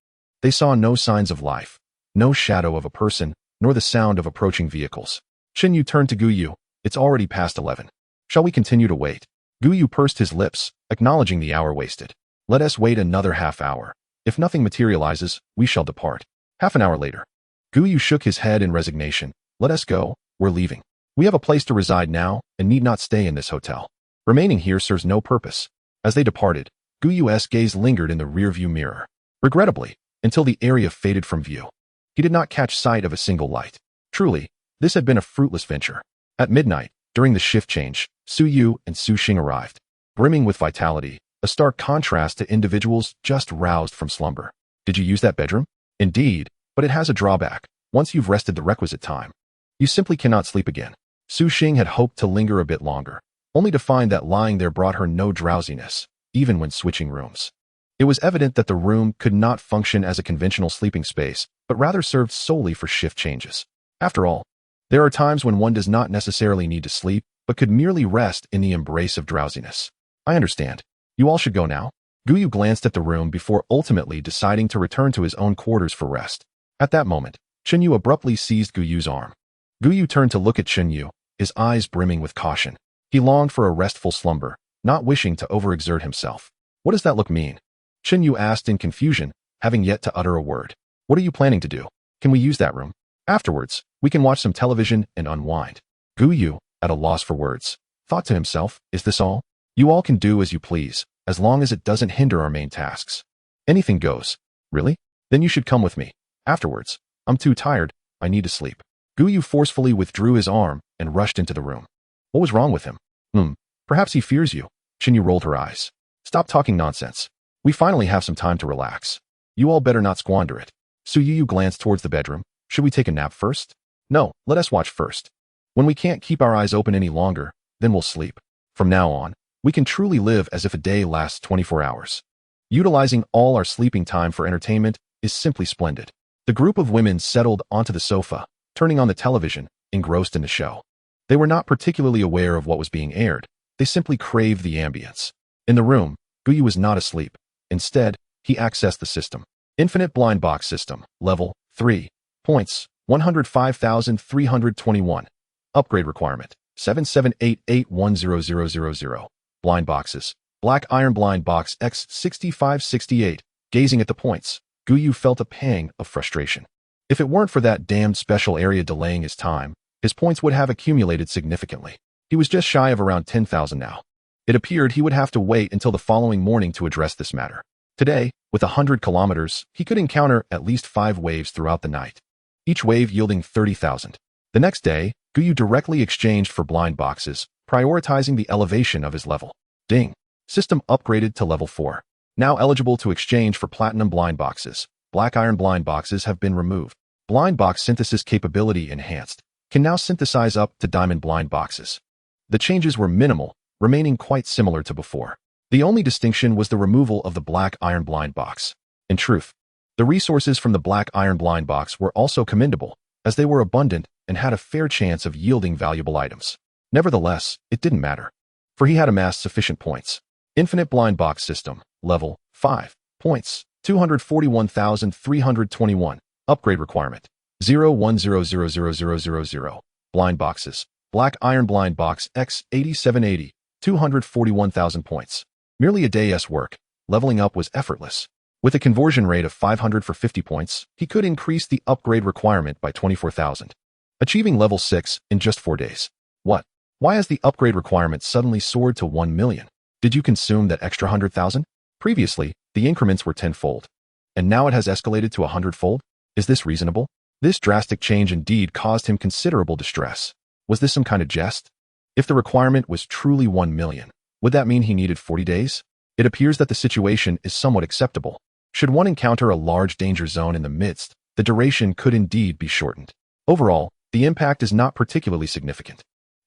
they saw no signs of life, no shadow of a person, nor the sound of approaching vehicles. Shin Yu turned to Gu Yu. It's already past 11. Shall we continue to wait? Gu Yu pursed his lips, acknowledging the hour wasted. Let us wait another half hour. If nothing materializes, we shall depart. Half an hour later, Gu Yu shook his head in resignation. Let us go. We're leaving. We have a place to reside now and need not stay in this hotel. Remaining here serves no purpose. As they departed, Gu Yu's gaze lingered in the rearview mirror. Regrettably, until the area faded from view, he did not catch sight of a single light. Truly, this had been a fruitless venture. At midnight, during the shift change, Su Yu and Su Xing arrived, brimming with vitality, a stark contrast to individuals just roused from slumber. Did you use that bedroom? Indeed, but it has a drawback. Once you've rested the requisite time, you simply cannot sleep again. Su Xing had hoped to linger a bit longer, only to find that lying there brought her no drowsiness, even when switching rooms. It was evident that the room could not function as a conventional sleeping space, but rather served solely for shift changes. After all, there are times when one does not necessarily need to sleep, but could merely rest in the embrace of drowsiness. I understand. You all should go now. Gu Yu glanced at the room before ultimately deciding to return to his own quarters for rest. At that moment, Chen Yu abruptly seized Gu Yu's arm. Gu Yu turned to look at Chen Yu, his eyes brimming with caution. He longed for a restful slumber, not wishing to overexert himself. What does that look mean? Chen Yu asked in confusion, having yet to utter a word. What are you planning to do? Can we use that room? Afterwards, we can watch some television and unwind. Gu Yu, at a loss for words, thought to himself, is this all? You all can do as you please, as long as it doesn't hinder our main tasks. Anything goes. Really? Then you should come with me. Afterwards, I'm too tired, I need to sleep. Gu Yu forcefully withdrew his arm and rushed into the room. What was wrong with him? Perhaps he fears you. Chen Yu rolled her eyes. Stop talking nonsense. We finally have some time to relax. You all better not squander it. Su Yu glanced towards the bedroom. Should we take a nap first? No, let us watch first. When we can't keep our eyes open any longer, then we'll sleep. From now on, we can truly live as if a day lasts 24 hours. Utilizing all our sleeping time for entertainment is simply splendid. The group of women settled onto the sofa, turning on the television, engrossed in the show. They were not particularly aware of what was being aired. They simply craved the ambience. In the room, Gu Yu was not asleep. Instead, he accessed the system. Infinite Blind Box System, Level 3. Points, 105,321. Upgrade requirement, 7788100000. Blind boxes. Black Iron Blind Box X6568. Gazing at the points, Gu Yu felt a pang of frustration. If it weren't for that damned special area delaying his time, his points would have accumulated significantly. He was just shy of around 10,000 now. It appeared he would have to wait until the following morning to address this matter. Today, with 100 kilometers, he could encounter at least 5 waves throughout the night, each wave yielding 30,000. The next day, Gu Yu directly exchanged for blind boxes, prioritizing the elevation of his level. Ding. System upgraded to level 4. Now eligible to exchange for platinum blind boxes. Black iron blind boxes have been removed. Blind box synthesis capability enhanced. Can now synthesize up to diamond blind boxes. The changes were minimal, remaining quite similar to before. The only distinction was the removal of the black iron blind box. In truth, the resources from the black iron blind box were also commendable, as they were abundant and had a fair chance of yielding valuable items. Nevertheless, it didn't matter, for he had amassed sufficient points. Infinite Blind Box System, Level 5. Points, 241,321. Upgrade requirement, 0100000. Blind boxes. Black iron blind box X 8780, 241,000 points. Merely a day's work. Leveling up was effortless. With a conversion rate of 500 for 50 points, he could increase the upgrade requirement by 24,000. Achieving level 6 in just 4 days. What? Why has the upgrade requirement suddenly soared to 1 million? Did you consume that extra 100,000? Previously, the increments were tenfold. And now it has escalated to 100-fold? Is this reasonable? This drastic change indeed caused him considerable distress. Was this some kind of jest? If the requirement was truly 1 million, would that mean he needed 40 days? It appears that the situation is somewhat acceptable. Should one encounter a large danger zone in the midst, the duration could indeed be shortened. Overall, the impact is not particularly significant.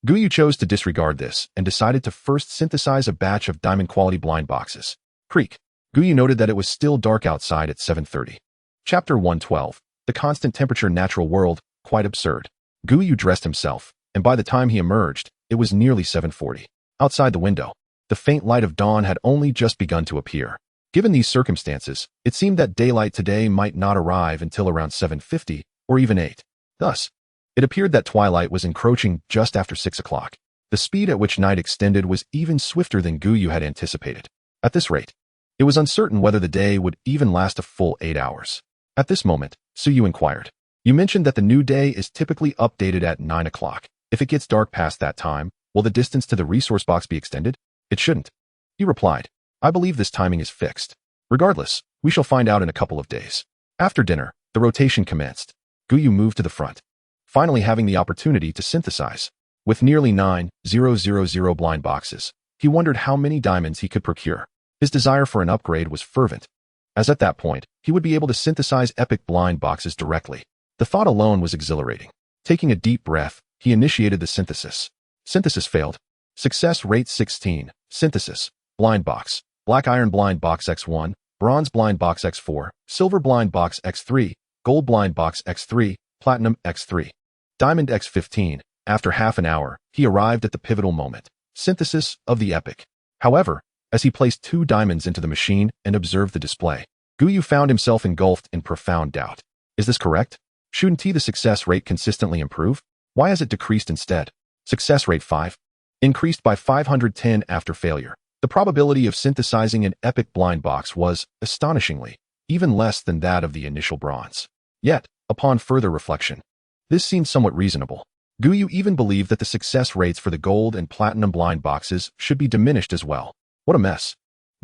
Gu Yu chose to disregard this and decided to first synthesize a batch of diamond-quality blind boxes. Creak. Gu Yu noted that it was still dark outside at 7:30. Chapter 112. The constant temperature natural world, quite absurd. Gu Yu dressed himself, and by the time he emerged, it was nearly 7:40. Outside the window, the faint light of dawn had only just begun to appear. Given these circumstances, it seemed that daylight today might not arrive until around 7:50 or even 8. Thus, it appeared that twilight was encroaching just after 6 o'clock. The speed at which night extended was even swifter than Gu Yu had anticipated. At this rate, it was uncertain whether the day would even last a full 8 hours. At this moment, Su Yu inquired. You mentioned that the new day is typically updated at 9 o'clock. If it gets dark past that time, will the distance to the resource box be extended? It shouldn't. He replied. I believe this timing is fixed. Regardless, we shall find out in a couple of days. After dinner, the rotation commenced. Gu Yu moved to the front, finally having the opportunity to synthesize. With nearly 9,000 blind boxes, he wondered how many diamonds he could procure. His desire for an upgrade was fervent, as at that point, he would be able to synthesize epic blind boxes directly. The thought alone was exhilarating. Taking a deep breath, he initiated the synthesis. Synthesis failed. Success rate 16. Synthesis. Blind box. Black iron blind box X1, bronze blind box X4, silver blind box X3, gold blind box X3, platinum X3. Diamond X15. After half an hour, he arrived at the pivotal moment. Synthesis of the epic. However, as he placed 2 diamonds into the machine and observed the display, Gu Yu found himself engulfed in profound doubt. Is this correct? Shouldn't the success rate consistently improve? Why has it decreased instead? Success rate 5. Increased by 510 after failure. The probability of synthesizing an epic blind box was, astonishingly, even less than that of the initial bronze. Yet, upon further reflection, this seemed somewhat reasonable. Gu Yu even believed that the success rates for the gold and platinum blind boxes should be diminished as well. What a mess.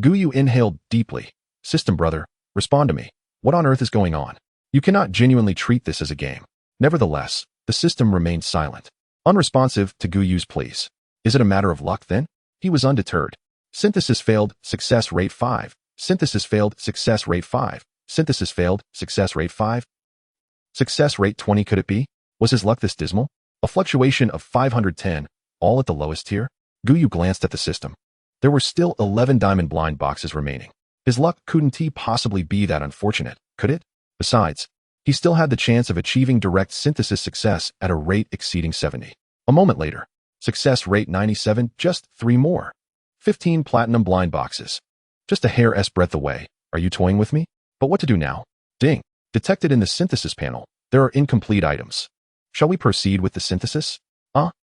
Gu Yu inhaled deeply. System brother, respond to me. What on earth is going on? You cannot genuinely treat this as a game. Nevertheless, the system remained silent, unresponsive to Gu Yu's pleas. Is it a matter of luck then? He was undeterred. Synthesis failed, success rate 5. Synthesis failed, success rate 5. Synthesis failed, success rate 5. Success rate 20 could it be? Was his luck this dismal? A fluctuation of 510, all at the lowest tier? Gu Yu glanced at the system. There were still 11 diamond blind boxes remaining. His luck couldn't possibly be that unfortunate, could it? Besides, he still had the chance of achieving direct synthesis success at a rate exceeding 70. A moment later, success rate 97, just 3 more. 15 platinum blind boxes. Just a hair's breadth away. Are you toying with me? But what to do now? Ding. Detected in the synthesis panel, there are incomplete items. Shall we proceed with the synthesis?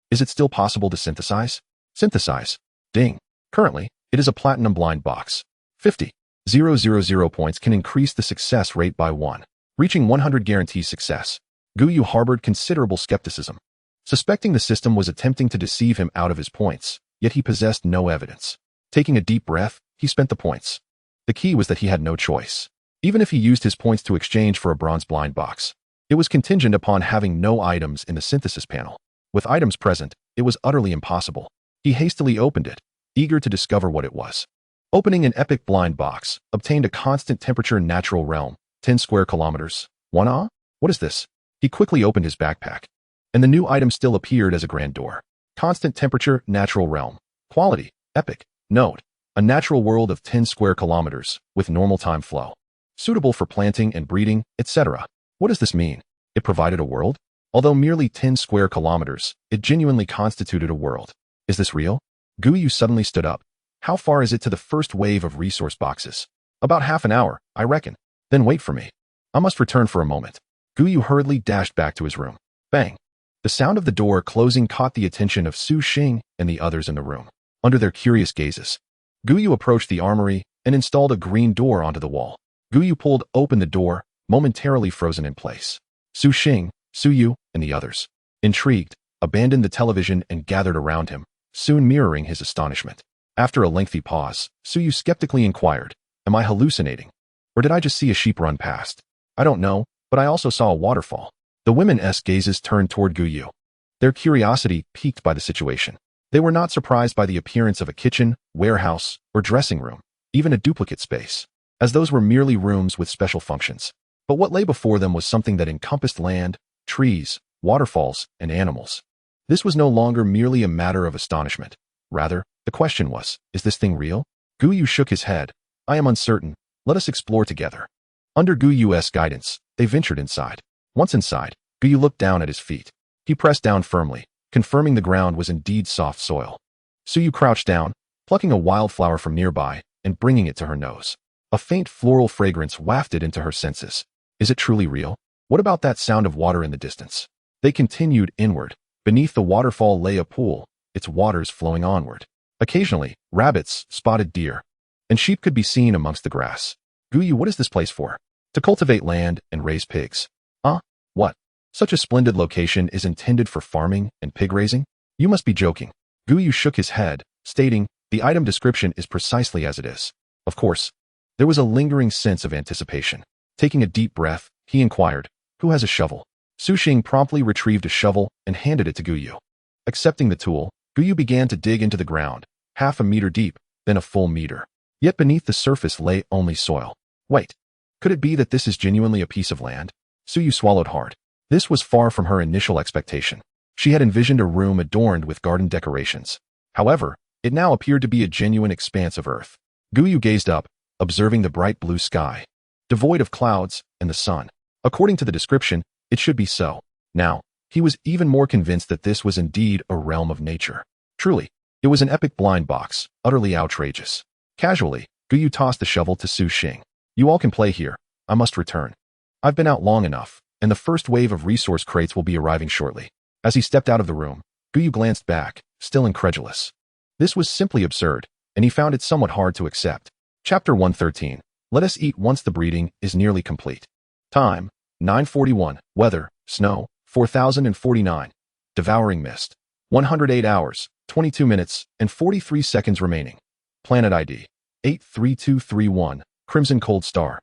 Is it still possible to synthesize? Synthesize. Ding. Currently, it is a platinum blind box. 50,000 points can increase the success rate by 1. Reaching 100 guarantees success. Gu Yu harbored considerable skepticism, suspecting the system was attempting to deceive him out of his points, yet he possessed no evidence. Taking a deep breath, he spent the points. The key was that he had no choice. Even if he used his points to exchange for a bronze blind box, it was contingent upon having no items in the synthesis panel. With items present, it was utterly impossible. He hastily opened it, eager to discover what it was. Opening an epic blind box, obtained a constant temperature natural realm, 10 square kilometers. What is this? He quickly opened his backpack, and the new item still appeared as a grand door. Constant temperature natural realm. Quality, epic. Note, a natural world of 10 square kilometers, with normal time flow. Suitable for planting and breeding, etc. What does this mean? It provided a world? Although merely 10 square kilometers, it genuinely constituted a world. Is this real? Gu Yu suddenly stood up. How far is it to the first wave of resource boxes? About half an hour, I reckon. Then wait for me. I must return for a moment. Gu Yu hurriedly dashed back to his room. Bang! The sound of the door closing caught the attention of Su Xing and the others in the room. Under their curious gazes, Gu Yu approached the armory and installed a green door onto the wall. Gu Yu pulled open the door, momentarily frozen in place. Su Xing, Su Yu, and the others, intrigued, abandoned the television and gathered around him, soon mirroring his astonishment. After a lengthy pause, Su Yu skeptically inquired, "Am I hallucinating? Or did I just see a sheep run past? I don't know, but I also saw a waterfall." The women's gazes turned toward Gu Yu, their curiosity piqued by the situation. They were not surprised by the appearance of a kitchen, warehouse, or dressing room, even a duplicate space, as those were merely rooms with special functions. But what lay before them was something that encompassed land, trees, waterfalls, and animals. This was no longer merely a matter of astonishment. Rather, the question was, is this thing real? Gu Yu shook his head. "I am uncertain. Let us explore together." Under Gu Yu's guidance, they ventured inside. Once inside, Gu Yu looked down at his feet. He pressed down firmly, confirming the ground was indeed soft soil. Su Yu crouched down, plucking a wildflower from nearby and bringing it to her nose. A faint floral fragrance wafted into her senses. Is it truly real? What about that sound of water in the distance? They continued inward. Beneath the waterfall lay a pool, its waters flowing onward. Occasionally, rabbits, spotted deer, and sheep could be seen amongst the grass. "Gu Yu, what is this place for?" "To cultivate land and raise pigs." What? Such a splendid location is intended for farming and pig raising? You must be joking." Gu Yu shook his head, stating, "The item description is precisely as it is." Of course, there was a lingering sense of anticipation. Taking a deep breath, he inquired, "Who has a shovel?" Su Xing promptly retrieved a shovel and handed it to Gu Yu. Accepting the tool, Gu Yu began to dig into the ground, half a meter deep, then a full meter. Yet beneath the surface lay only soil. Wait, could it be that this is genuinely a piece of land? Su Yu swallowed hard. This was far from her initial expectation. She had envisioned a room adorned with garden decorations. However, it now appeared to be a genuine expanse of earth. Gu Yu gazed up, observing the bright blue sky, devoid of clouds, and the sun. According to the description, it should be so. Now, he was even more convinced that this was indeed a realm of nature. Truly, it was an epic blind box, utterly outrageous. Casually, Gu Yu tossed the shovel to Su Xing. "You all can play here. I must return. I've been out long enough, and the first wave of resource crates will be arriving shortly." As he stepped out of the room, Gu Yu glanced back, still incredulous. This was simply absurd, and he found it somewhat hard to accept. Chapter 113. Let us eat once the breeding is nearly complete. Time, 9:41. Weather, snow, 4049. Devouring mist. 108 hours, 22 minutes, and 43 seconds remaining. Planet ID, 83231. Crimson Cold Star.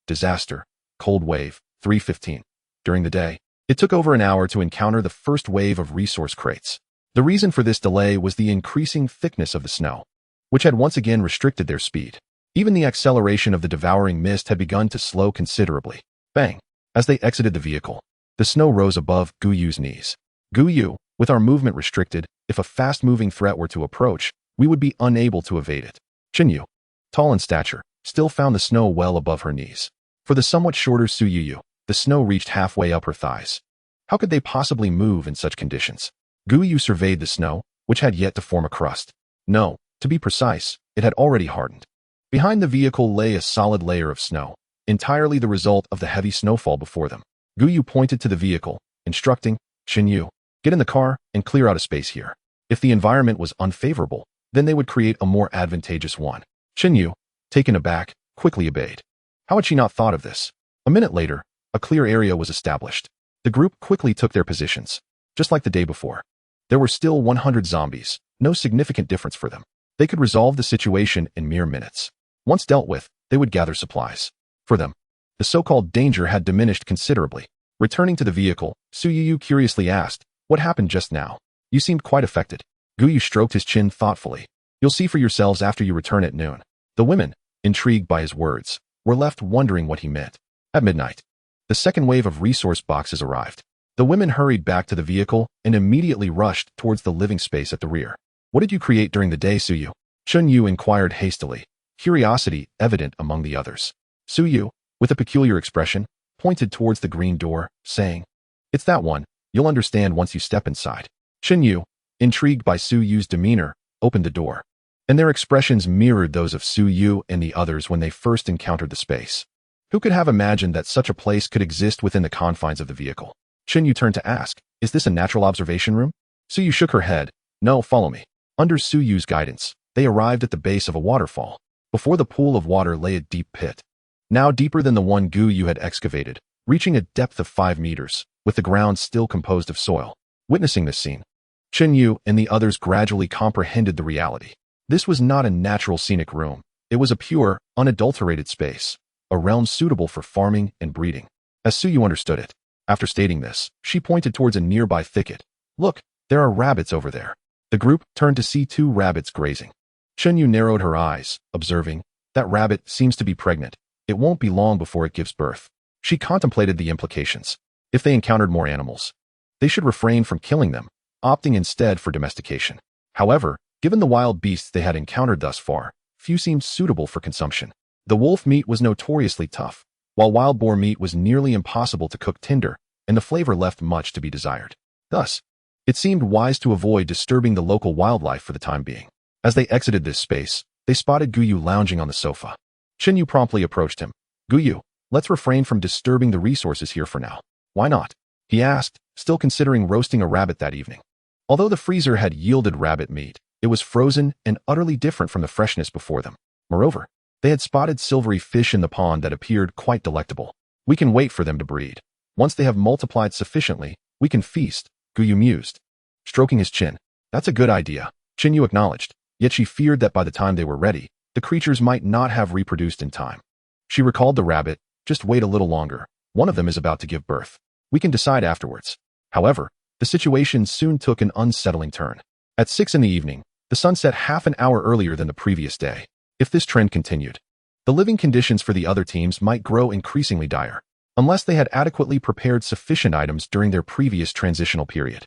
Disaster. Cold wave, 3:15. During the day, it took over an hour to encounter the first wave of resource crates. The reason for this delay was the increasing thickness of the snow, which had once again restricted their speed. Even the acceleration of the devouring mist had begun to slow considerably. Bang! As they exited the vehicle, the snow rose above Gu Yu's knees. "Gu Yu, with our movement restricted, if a fast-moving threat were to approach, we would be unable to evade it." Chen Yu, tall in stature, still found the snow well above her knees. For the somewhat shorter Su Yu, the snow reached halfway up her thighs. How could they possibly move in such conditions? Gu Yu surveyed the snow, which had yet to form a crust. No, to be precise, it had already hardened. Behind the vehicle lay a solid layer of snow, entirely the result of the heavy snowfall before them. Gu Yu pointed to the vehicle, instructing, "Chen Yu, get in the car and clear out a space here." If the environment was unfavorable, then they would create a more advantageous one. Chen Yu, taken aback, quickly obeyed. How had she not thought of this? A minute later, a clear area was established. The group quickly took their positions. Just like the day before, there were still 100 zombies, no significant difference for them. They could resolve the situation in mere minutes. Once dealt with, they would gather supplies. For them, the so-called danger had diminished considerably. Returning to the vehicle, Su Yu curiously asked, "What happened just now? You seemed quite affected." Gu Yu stroked his chin thoughtfully. "You'll see for yourselves after you return at noon." The women, intrigued by his words, were left wondering what he meant. At midnight, the second wave of resource boxes arrived. The women hurried back to the vehicle and immediately rushed towards the living space at the rear. "What did you create during the day, Su Yu?" Chen Yu inquired hastily, curiosity evident among the others. Su Yu, with a peculiar expression, pointed towards the green door, saying, "It's that one. You'll understand once you step inside." Chen Yu, intrigued by Su Yu's demeanor, opened the door, and their expressions mirrored those of Su Yu and the others when they first encountered the space. Who could have imagined that such a place could exist within the confines of the vehicle? Chen Yu turned to ask, is this a natural observation room? Su Yu shook her head. No, follow me. Under Su Yu's guidance, they arrived at the base of a waterfall. Before the pool of water lay a deep pit, now deeper than the one Gu Yu had excavated, reaching a depth of 5 meters, with the ground still composed of soil. Witnessing this scene, Chen Yu and the others gradually comprehended the reality. This was not a natural scenic room. It was a pure, unadulterated space, a realm suitable for farming and breeding. As Su Yu understood it, after stating this, she pointed towards a nearby thicket. Look, there are rabbits over there. The group turned to see 2 rabbits grazing. Chen Yu narrowed her eyes, observing, that rabbit seems to be pregnant. It won't be long before it gives birth. She contemplated the implications. If they encountered more animals, they should refrain from killing them, opting instead for domestication. However, given the wild beasts they had encountered thus far, few seemed suitable for consumption. The wolf meat was notoriously tough, while wild boar meat was nearly impossible to cook tender, and the flavor left much to be desired. Thus, it seemed wise to avoid disturbing the local wildlife for the time being. As they exited this space, they spotted Gu Yu lounging on the sofa. Chen Yu promptly approached him. Gu Yu, let's refrain from disturbing the resources here for now. Why not? He asked, still considering roasting a rabbit that evening. Although the freezer had yielded rabbit meat, it was frozen and utterly different from the freshness before them. Moreover, they had spotted silvery fish in the pond that appeared quite delectable. We can wait for them to breed. Once they have multiplied sufficiently, we can feast, Gu Yu mused. Stroking his chin. That's a good idea, Chen Yu acknowledged, yet she feared that by the time they were ready, the creatures might not have reproduced in time. She recalled the rabbit, just wait a little longer. One of them is about to give birth. We can decide afterwards. However, the situation soon took an unsettling turn. At 6 in the evening, the sun set half an hour earlier than the previous day. If this trend continued, the living conditions for the other teams might grow increasingly dire, unless they had adequately prepared sufficient items during their previous transitional period.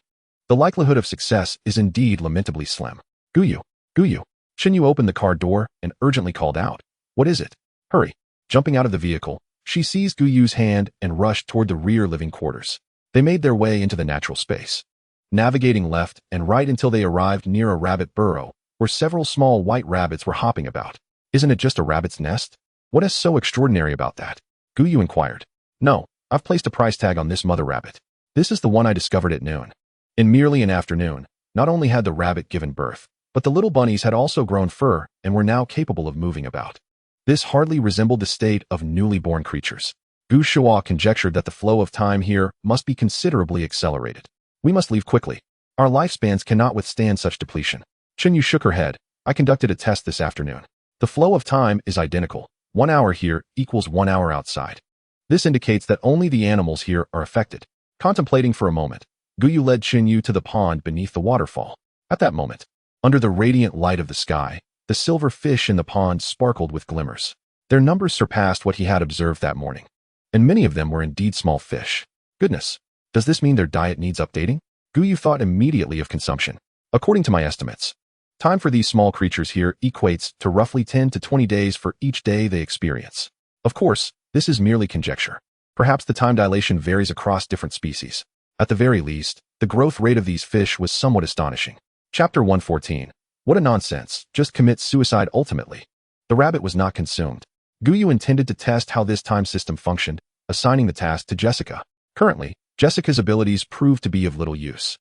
The likelihood of success is indeed lamentably slim. Gu Yu, Gu Yu. Chen Yu opened the car door and urgently called out. What is it? Hurry. Jumping out of the vehicle, she seized Gu Yu's hand and rushed toward the rear living quarters. They made their way into the natural space, navigating left and right until they arrived near a rabbit burrow, where several small white rabbits were hopping about. Isn't it just a rabbit's nest? What is so extraordinary about that? Gu Yu inquired. No, I've placed a price tag on this mother rabbit. This is the one I discovered at noon. In merely an afternoon, not only had the rabbit given birth, but the little bunnies had also grown fur and were now capable of moving about. This hardly resembled the state of newly born creatures. Gu Shuo conjectured that the flow of time here must be considerably accelerated. We must leave quickly. Our lifespans cannot withstand such depletion. Chen Yu shook her head. I conducted a test this afternoon. The flow of time is identical. 1 hour here equals 1 hour outside. This indicates that only the animals here are affected. Contemplating for a moment, Gu Yu led Chen Yu to the pond beneath the waterfall. At that moment, under the radiant light of the sky, the silver fish in the pond sparkled with glimmers. Their numbers surpassed what he had observed that morning, and many of them were indeed small fish. Goodness, does this mean their diet needs updating? Gu Yu thought immediately of consumption. According to my estimates, time for these small creatures here equates to roughly 10 to 20 days for each day they experience. Of course, this is merely conjecture. Perhaps the time dilation varies across different species. At the very least, the growth rate of these fish was somewhat astonishing. Chapter 114. What a nonsense, just commit suicide ultimately. The rabbit was not consumed. Gu Yu intended to test how this time system functioned, assigning the task to Jessica. Currently, Jessica's abilities proved to be of little use.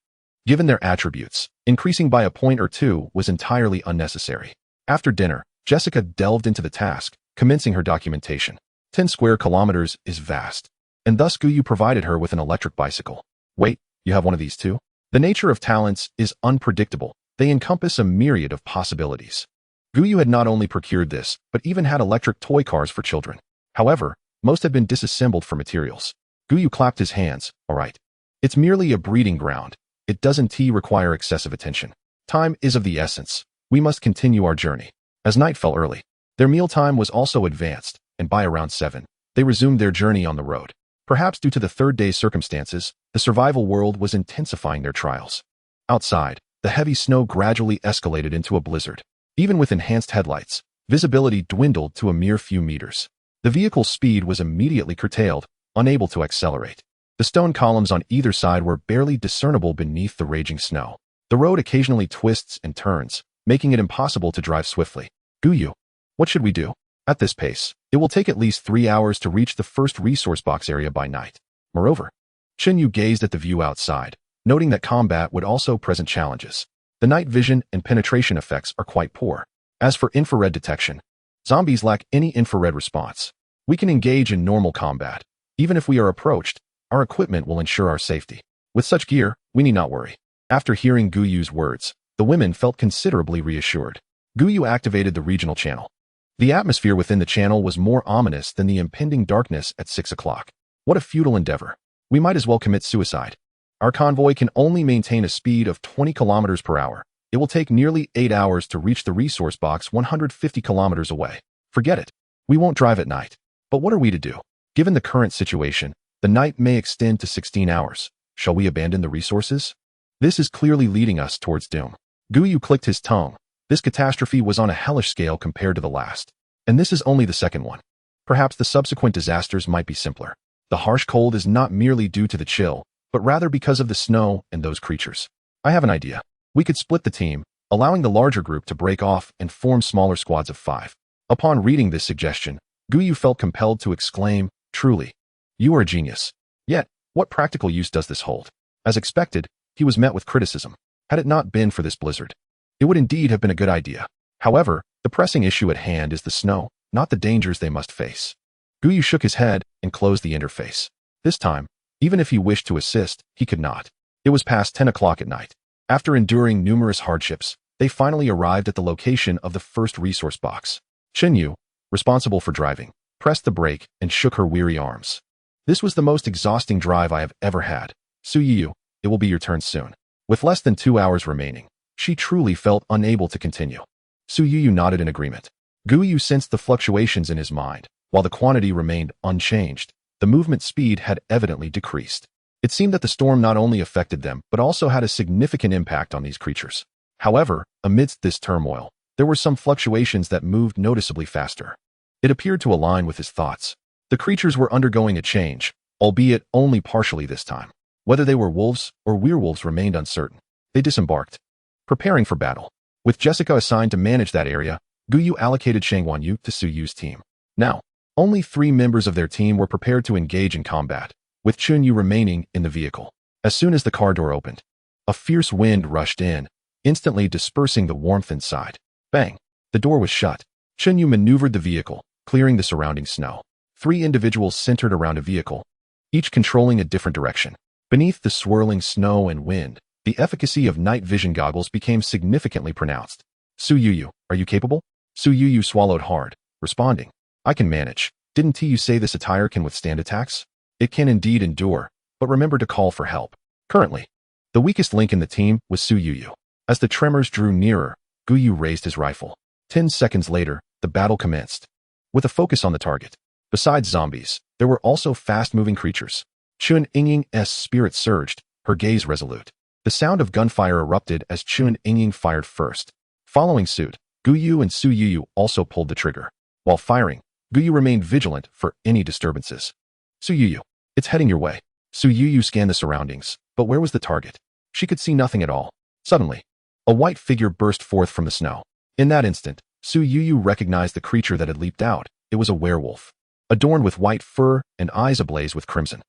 Given their attributes, increasing by a point or two was entirely unnecessary. After dinner, Jessica delved into the task, commencing her documentation. 10 square kilometers is vast, and thus Gu Yu provided her with an electric bicycle. Wait, you have one of these too? The nature of talents is unpredictable. They encompass a myriad of possibilities. Gu Yu had not only procured this, but even had electric toy cars for children. However, most had been disassembled for materials. Gu Yu clapped his hands. All right. It's merely a breeding ground. It doesn't require excessive attention. Time is of the essence. We must continue our journey. As night fell early, their mealtime was also advanced, and by around 7, they resumed their journey on the road. Perhaps due to the third day's circumstances, the survival world was intensifying their trials. Outside, the heavy snow gradually escalated into a blizzard. Even with enhanced headlights, visibility dwindled to a mere few meters. The vehicle's speed was immediately curtailed, unable to accelerate. The stone columns on either side were barely discernible beneath the raging snow. The road occasionally twists and turns, making it impossible to drive swiftly. Gu Yu, what should we do? At this pace, it will take at least 3 hours to reach the first resource box area by night. Moreover, Chen Yu gazed at the view outside, noting that combat would also present challenges. The night vision and penetration effects are quite poor. As for infrared detection, zombies lack any infrared response. We can engage in normal combat. Even if we are approached, our equipment will ensure our safety. With such gear, we need not worry. After hearing Gu Yu's words, the women felt considerably reassured. Gu Yu activated the regional channel. The atmosphere within the channel was more ominous than the impending darkness at 6 o'clock. What a futile endeavor. We might as well commit suicide. Our convoy can only maintain a speed of 20 kilometers per hour. It will take nearly 8 hours to reach the resource box 150 kilometers away. Forget it. We won't drive at night. But what are we to do? Given the current situation, the night may extend to 16 hours. Shall we abandon the resources? This is clearly leading us towards doom. Gu Yu clicked his tongue. This catastrophe was on a hellish scale compared to the last. And this is only the second one. Perhaps the subsequent disasters might be simpler. The harsh cold is not merely due to the chill, but rather because of the snow and those creatures. I have an idea. We could split the team, allowing the larger group to break off and form smaller squads of 5. Upon reading this suggestion, Gu Yu felt compelled to exclaim, "Truly, you are a genius." Yet, what practical use does this hold? As expected, he was met with criticism. Had it not been for this blizzard, it would indeed have been a good idea. However, the pressing issue at hand is the snow, not the dangers they must face. Gu Yu shook his head and closed the interface. This time, even if he wished to assist, he could not. It was past 10 o'clock at night. After enduring numerous hardships, they finally arrived at the location of the first resource box. Chen Yu, responsible for driving, pressed the brake and shook her weary arms. This was the most exhausting drive I have ever had. Su Yu, it will be your turn soon. With less than 2 hours remaining, she truly felt unable to continue. Su Yu nodded in agreement. Gu Yu sensed the fluctuations in his mind. While the quantity remained unchanged, the movement speed had evidently decreased. It seemed that the storm not only affected them, but also had a significant impact on these creatures. However, amidst this turmoil, there were some fluctuations that moved noticeably faster. It appeared to align with his thoughts. The creatures were undergoing a change, albeit only partially this time. Whether they were wolves or werewolves remained uncertain. They disembarked, preparing for battle. With Jessica assigned to manage that area, Gu Yu allocated Shang Yu to Su Yu's team. Now, only 3 members of their team were prepared to engage in combat, with Chen Yu remaining in the vehicle. As soon as the car door opened, a fierce wind rushed in, instantly dispersing the warmth inside. Bang! The door was shut. Chen Yu maneuvered the vehicle, clearing the surrounding snow. 3 individuals centered around a vehicle, each controlling a different direction. Beneath the swirling snow and wind, the efficacy of night vision goggles became significantly pronounced. Su Yu, are you capable? Su Yu swallowed hard, responding, I can manage. Didn't you say this attire can withstand attacks? It can indeed endure, but remember to call for help. Currently, the weakest link in the team was Su Yu. As the tremors drew nearer, Gu Yu raised his rifle. 10 seconds later, the battle commenced. With a focus on the target. Besides zombies, there were also fast-moving creatures. Chun Yingying's spirit surged, her gaze resolute. The sound of gunfire erupted as Chun Yingying fired first. Following suit, Gu Yu and Su Yu also pulled the trigger. While firing, Gu Yu remained vigilant for any disturbances. Su Yu, it's heading your way. Su Yu scanned the surroundings, but where was the target? She could see nothing at all. Suddenly, a white figure burst forth from the snow. In that instant, Su Yu recognized the creature that had leaped out. It was a werewolf, adorned with white fur and eyes ablaze with crimson.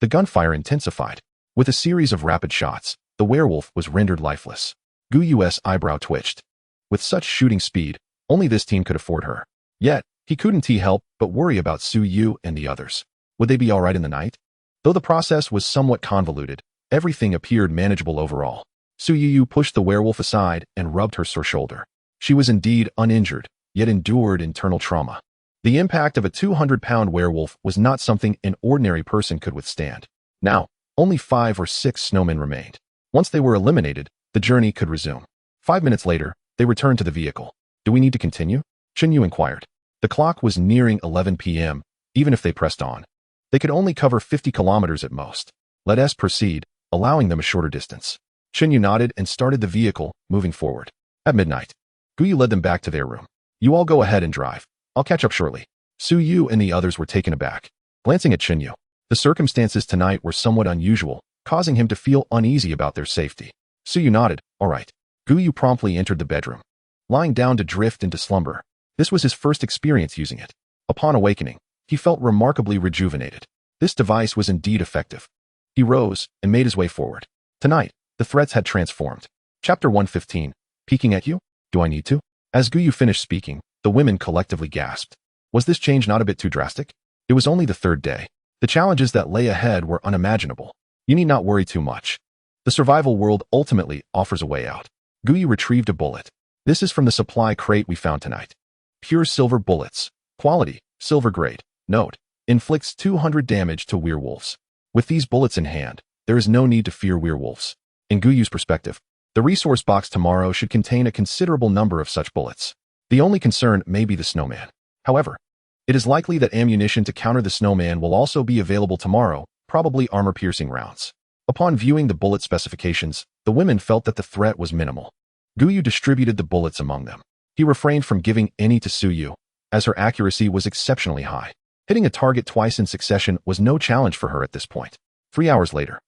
The gunfire intensified. With a series of rapid shots, the werewolf was rendered lifeless. Gu Yu's eyebrow twitched. With such shooting speed, only this team could afford her. Yet, he couldn't help but worry about Su Yu and the others. Would they be all right in the night? Though the process was somewhat convoluted, everything appeared manageable overall. Su Yu pushed the werewolf aside and rubbed her sore shoulder. She was indeed uninjured, yet endured internal trauma. The impact of a 200-pound werewolf was not something an ordinary person could withstand. Now, only 5 or 6 snowmen remained. Once they were eliminated, the journey could resume. 5 minutes later, they returned to the vehicle. Do we need to continue? Chen Yu inquired. The clock was nearing 11 p.m., even if they pressed on. They could only cover 50 kilometers at most. Let us proceed, allowing them a shorter distance. Chen Yu nodded and started the vehicle, moving forward. At midnight, Gu Yu led them back to their room. You all go ahead and drive. I'll catch up shortly. Su Yu and the others were taken aback. Glancing at Chen Yu, the circumstances tonight were somewhat unusual, causing him to feel uneasy about their safety. Su Yu nodded, all right. Gu Yu promptly entered the bedroom. Lying down to drift into slumber, This was his first experience using it. Upon awakening, he felt remarkably rejuvenated. This device was indeed effective. He rose and made his way forward. Tonight, the threats had transformed. Chapter 115. Peeking at you? Do I need to? As Gu Yu finished speaking, the women collectively gasped. Was this change not a bit too drastic? It was only the third day. The challenges that lay ahead were unimaginable. You need not worry too much. The survival world ultimately offers a way out. Gu Yu retrieved a bullet. This is from the supply crate we found tonight. Pure silver bullets. Quality, silver grade. Note, inflicts 200 damage to werewolves. With these bullets in hand, there is no need to fear werewolves. In Gu Yu's perspective, the resource box tomorrow should contain a considerable number of such bullets. The only concern may be the snowman. However, it is likely that ammunition to counter the snowman will also be available tomorrow, probably armor-piercing rounds. Upon viewing the bullet specifications, the women felt that the threat was minimal. Gu Yu distributed the bullets among them. He refrained from giving any to Su Yu, as her accuracy was exceptionally high. Hitting a target twice in succession was no challenge for her at this point. 3 hours later,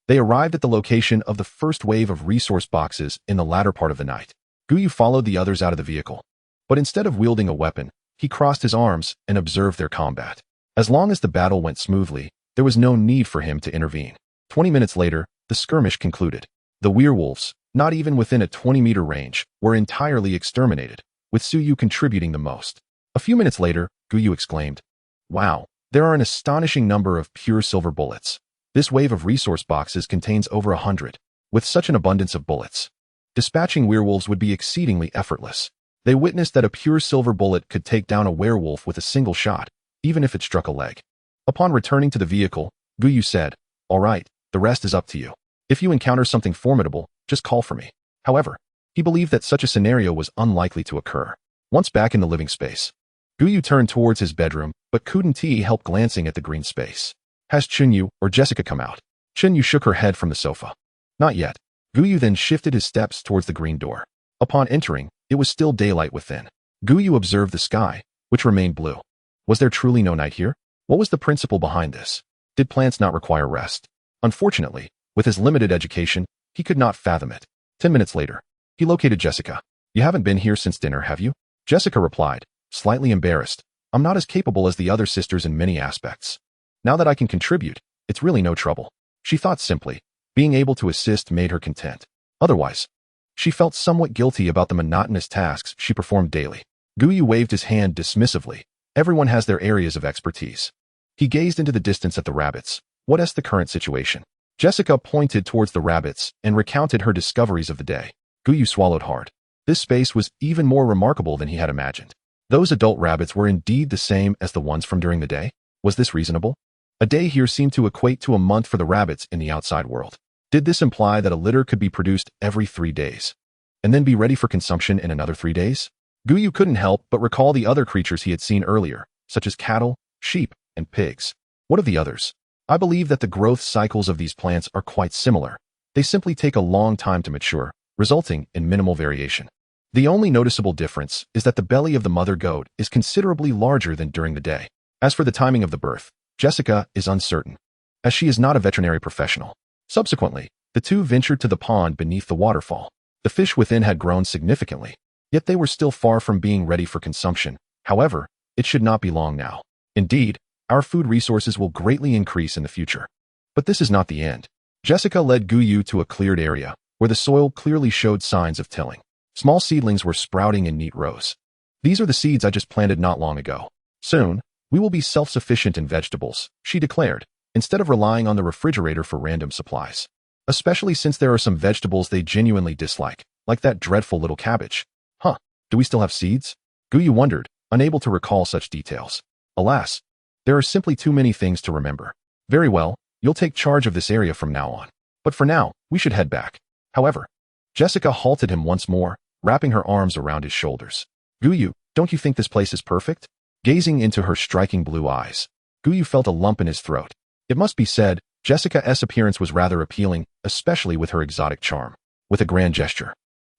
they arrived at the location of the first wave of resource boxes in the latter part of the night. Gu Yu followed the others out of the vehicle. But instead of wielding a weapon, he crossed his arms and observed their combat. As long as the battle went smoothly, there was no need for him to intervene. 20 minutes later, the skirmish concluded. The werewolves, not even within a 20-meter range, were entirely exterminated, with Su Yu contributing the most. A few minutes later, Gu Yu exclaimed, "Wow, there are an astonishing number of pure silver bullets. This wave of resource boxes contains over 100. With such an abundance of bullets, dispatching werewolves would be exceedingly effortless." They witnessed that a pure silver bullet could take down a werewolf with a single shot, even if it struck a leg. Upon returning to the vehicle, Gu Yu said, "All right, the rest is up to you. If you encounter something formidable, just call for me." However, he believed that such a scenario was unlikely to occur. Once back in the living space, Gu Yu turned towards his bedroom, but couldn't help glancing at the green space. Has Chunyu or Jessica come out? Chunyu shook her head from the sofa. Not yet. Gu Yu then shifted his steps towards the green door. Upon entering, it was still daylight within. Gu Yu observed the sky, which remained blue. Was there truly no night here? What was the principle behind this? Did plants not require rest? Unfortunately, with his limited education, he could not fathom it. 10 minutes later, he located Jessica. You haven't been here since dinner, have you? Jessica replied, slightly embarrassed. I'm not as capable as the other sisters in many aspects. Now that I can contribute, it's really no trouble. She thought simply. Being able to assist made her content. Otherwise, she felt somewhat guilty about the monotonous tasks she performed daily. Gu Yu waved his hand dismissively. Everyone has their areas of expertise. He gazed into the distance at the rabbits. What is the current situation? Jessica pointed towards the rabbits and recounted her discoveries of the day. Gu Yu swallowed hard. This space was even more remarkable than he had imagined. Those adult rabbits were indeed the same as the ones from during the day. Was this reasonable? A day here seemed to equate to a month for the rabbits in the outside world. Did this imply that a litter could be produced every 3 days, and then be ready for consumption in another 3 days? Gu Yu couldn't help but recall the other creatures he had seen earlier, such as cattle, sheep, and pigs. What of the others? I believe that the growth cycles of these plants are quite similar. They simply take a long time to mature, resulting in minimal variation. The only noticeable difference is that the belly of the mother goat is considerably larger than during the day. As for the timing of the birth, Jessica is uncertain, as she is not a veterinary professional. Subsequently, the two ventured to the pond beneath the waterfall. The fish within had grown significantly, yet they were still far from being ready for consumption. However, it should not be long now. Indeed, our food resources will greatly increase in the future. But this is not the end. Jessica led Gu Yu to a cleared area, where the soil clearly showed signs of tilling. Small seedlings were sprouting in neat rows. These are the seeds I just planted not long ago. Soon, we will be self-sufficient in vegetables, she declared, instead of relying on the refrigerator for random supplies. Especially since there are some vegetables they genuinely dislike, like that dreadful little cabbage. Huh, do we still have seeds? Gu Yu wondered, unable to recall such details. Alas, there are simply too many things to remember. Very well, you'll take charge of this area from now on. But for now, we should head back. However, Jessica halted him once more, wrapping her arms around his shoulders. Gu Yu, don't you think this place is perfect? Gazing into her striking blue eyes, Gu Yu felt a lump in his throat. It must be said, Jessica's appearance was rather appealing, especially with her exotic charm. With a grand gesture,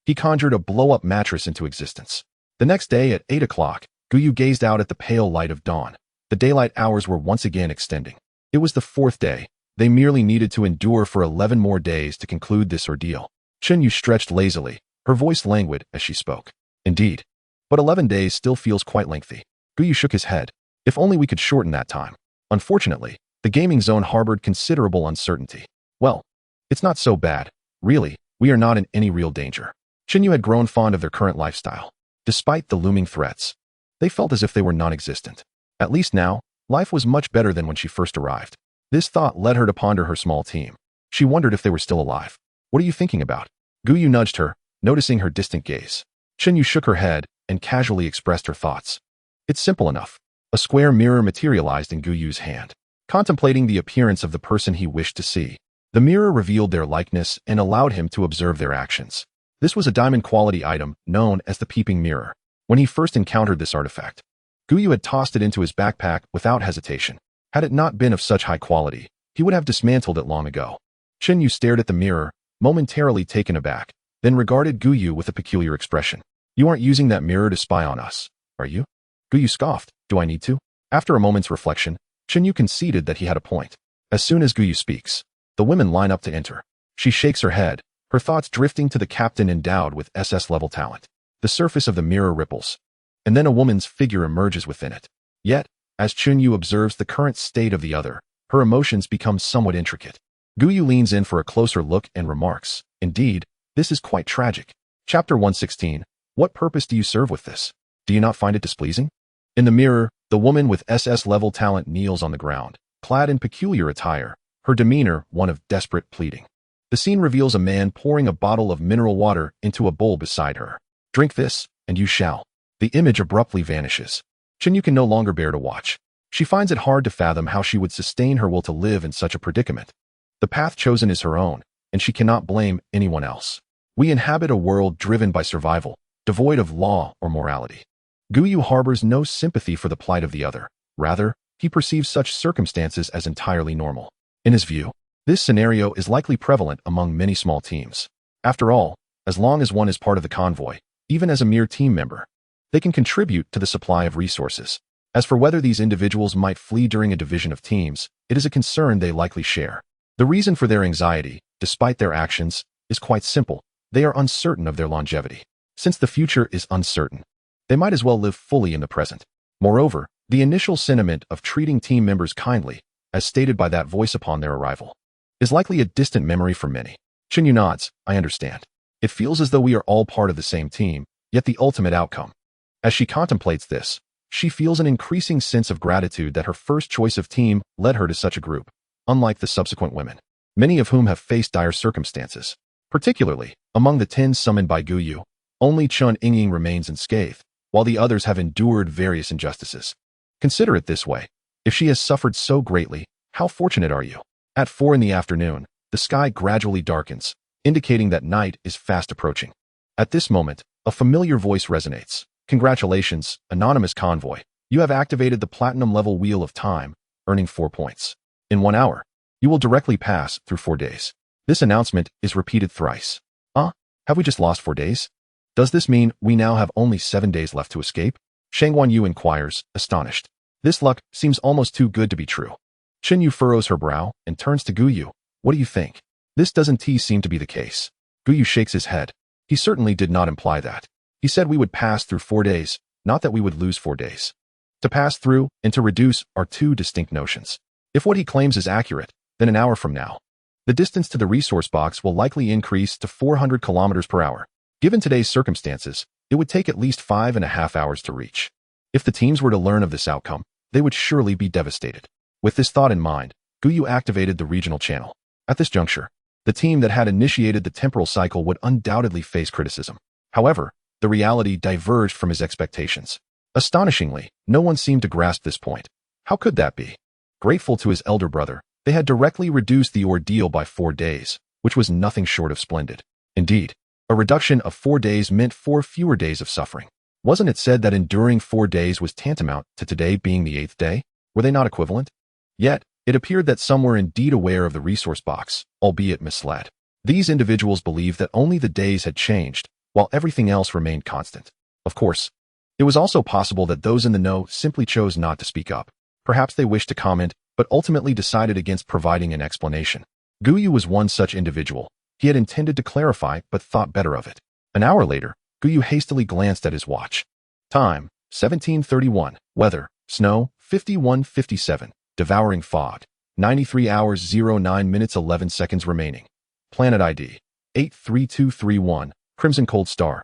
he conjured a blow-up mattress into existence. The next day at 8 o'clock, Gu Yu gazed out at the pale light of dawn. The daylight hours were once again extending. It was the 4th day. They merely needed to endure for 11 more days to conclude this ordeal. Chunyu stretched lazily, her voice languid as she spoke. Indeed, But 11 days still feels quite lengthy. Gu Yu shook his head. If only we could shorten that time. Unfortunately, the gaming zone harbored considerable uncertainty. Well, it's not so bad. Really, we are not in any real danger. Yu had grown fond of their current lifestyle. Despite the looming threats, they felt as if they were non-existent. At least now, life was much better than when she first arrived. This thought led her to ponder her small team. She wondered if they were still alive. What are you thinking about? Gu Yu nudged her, noticing her distant gaze. Yu shook her head and casually expressed her thoughts. It's simple enough. A square mirror materialized in Gu Yu's hand. Contemplating the appearance of the person he wished to see, the mirror revealed their likeness and allowed him to observe their actions. This was a diamond-quality item known as the peeping mirror. When he first encountered this artifact, Gu Yu had tossed it into his backpack without hesitation. Had it not been of such high quality, he would have dismantled it long ago. Yu stared at the mirror, momentarily taken aback, then regarded Gu Yu with a peculiar expression. You aren't using that mirror to spy on us, are you? Gu Yu scoffed. Do I need to? After a moment's reflection, Yu conceded that he had a point. As soon as Gu Yu speaks, the women line up to enter. She shakes her head, her thoughts drifting to the captain endowed with SS-level talent. The surface of the mirror ripples, and then a woman's figure emerges within it. Yet, as Yu observes the current state of the other, her emotions become somewhat intricate. Gu Yu leans in for a closer look and remarks, Indeed, this is quite tragic. Chapter 116. What purpose do you serve with this? Do you not find it displeasing? In the mirror, the woman with SS-level talent kneels on the ground, clad in peculiar attire, her demeanor one of desperate pleading. The scene reveals a man pouring a bottle of mineral water into a bowl beside her. Drink this, and you shall. The image abruptly vanishes. Yu can no longer bear to watch. She finds it hard to fathom how she would sustain her will to live in such a predicament. The path chosen is her own, and she cannot blame anyone else. We inhabit a world driven by survival, devoid of law or morality. Gu Yu harbors no sympathy for the plight of the other. Rather, he perceives such circumstances as entirely normal. In his view, this scenario is likely prevalent among many small teams. After all, as long as one is part of the convoy, even as a mere team member, they can contribute to the supply of resources. As for whether these individuals might flee during a division of teams, it is a concern they likely share. The reason for their anxiety, despite their actions, is quite simple. They are uncertain of their longevity. Since the future is uncertain, they might as well live fully in the present. Moreover, the initial sentiment of treating team members kindly, as stated by that voice upon their arrival, is likely a distant memory for many. Yu nods. I understand. It feels as though we are all part of the same team, yet the ultimate outcome. As she contemplates this, she feels an increasing sense of gratitude that her first choice of team led her to such a group, unlike the subsequent women, many of whom have faced dire circumstances. Particularly, among the 10 summoned by Gu Yu, only Chun Yingying remains unscathed, while the others have endured various injustices. Consider it this way. If she has suffered so greatly, how fortunate are you? At 4 in the afternoon, the sky gradually darkens, indicating that night is fast approaching. At this moment, a familiar voice resonates. Congratulations, anonymous convoy. You have activated the platinum level wheel of time, earning 4 points. In 1 hour, you will directly pass through 4 days. This announcement is repeated thrice. Have we just lost 4 days? Does this mean we now have only 7 days left to escape? Shangguan Yu inquires, astonished. This luck seems almost too good to be true. Yu furrows her brow and turns to Gu Yu. What do you think? This doesn't seem to be the case. Gu Yu shakes his head. He certainly did not imply that. He said we would pass through 4 days, not that we would lose 4 days. To pass through and to reduce are two distinct notions. If what he claims is accurate, then an hour from now, the distance to the resource box will likely increase to 400 kilometers per hour. Given today's circumstances, it would take at least 5.5 hours to reach. If the teams were to learn of this outcome, they would surely be devastated. With this thought in mind, Gu Yu activated the regional channel. At this juncture, the team that had initiated the temporal cycle would undoubtedly face criticism. However, the reality diverged from his expectations. Astonishingly, no one seemed to grasp this point. How could that be? Grateful to his elder brother, they had directly reduced the ordeal by 4 days, which was nothing short of splendid. Indeed, a reduction of 4 days meant 4 fewer days of suffering. Wasn't it said that enduring 4 days was tantamount to today being the 8th day? Were they not equivalent? Yet, it appeared that some were indeed aware of the resource box, albeit misled. These individuals believed that only the days had changed, while everything else remained constant. Of course, it was also possible that those in the know simply chose not to speak up. Perhaps they wished to comment, but ultimately decided against providing an explanation. Gu Yu was one such individual. He had intended to clarify, but thought better of it. An hour later, Gu Yu hastily glanced at his watch. Time, 17:31. Weather, snow, 51:57. Devouring fog, 93 hours 09 minutes 11 seconds remaining. Planet ID, 83231. Crimson Cold Star.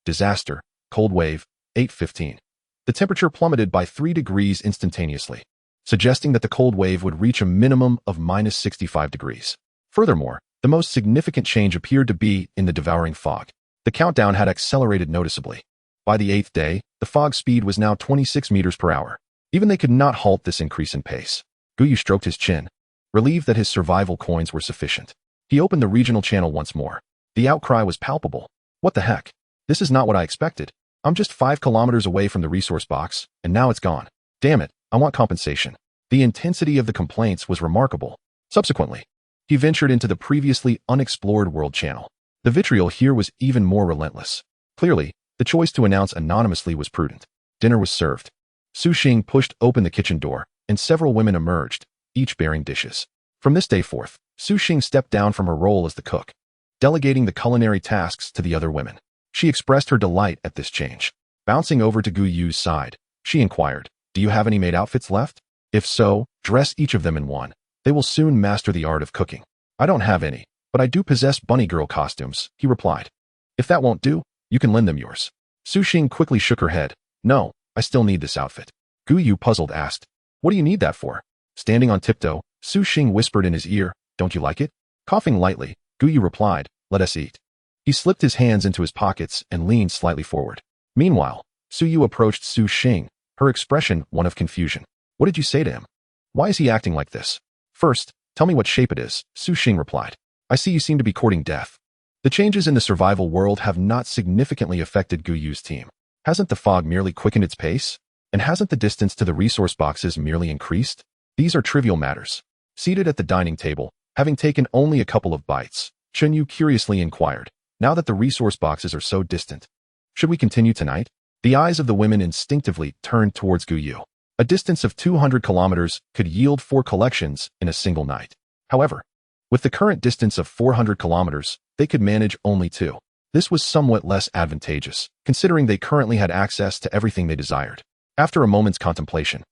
Disaster, cold wave, 8:15. The temperature plummeted by 3 degrees instantaneously, suggesting that the cold wave would reach a minimum of minus 65 degrees. Furthermore, the most significant change appeared to be in the devouring fog. The countdown had accelerated noticeably. By the 8th day, the fog speed was now 26 meters per hour. Even they could not halt this increase in pace. Gu Yu stroked his chin, relieved that his survival coins were sufficient. He opened the regional channel once more. The outcry was palpable. What the heck? This is not what I expected. I'm just 5 kilometers away from the resource box, and now it's gone. Damn it, I want compensation. The intensity of the complaints was remarkable. Subsequently, he ventured into the previously unexplored world channel. The vitriol here was even more relentless. Clearly, the choice to announce anonymously was prudent. Dinner was served. Su Xing pushed open the kitchen door, and several women emerged, each bearing dishes. From this day forth, Su Xing stepped down from her role as the cook, delegating the culinary tasks to the other women. She expressed her delight at this change. Bouncing over to Gu Yu's side, she inquired, "Do you have any maid outfits left? If so, dress each of them in one. They will soon master the art of cooking." "I don't have any, but I do possess bunny girl costumes," he replied. "If that won't do, you can lend them yours." Su Xing quickly shook her head. "No, I still need this outfit." Gu Yu, puzzled, asked, "What do you need that for?" Standing on tiptoe, Su Xing whispered in his ear, "Don't you like it?" Coughing lightly, Gu Yu replied, "Let us eat." He slipped his hands into his pockets and leaned slightly forward. Meanwhile, Su Yu approached Su Xing, her expression one of confusion. "What did you say to him? Why is he acting like this?" "First, tell me what shape it is," Su Xing replied. "I see you seem to be courting death." The changes in the survival world have not significantly affected Gu Yu's team. Hasn't the fog merely quickened its pace? And hasn't the distance to the resource boxes merely increased? These are trivial matters. Seated at the dining table, having taken only a couple of bites, Chen Yu curiously inquired, "Now that the resource boxes are so distant, should we continue tonight?" The eyes of the women instinctively turned towards Gu Yu. A distance of 200 kilometers could yield 4 collections in a single night. However, with the current distance of 400 kilometers, they could manage only 2. This was somewhat less advantageous, considering they currently had access to everything they desired. After a moment's contemplation,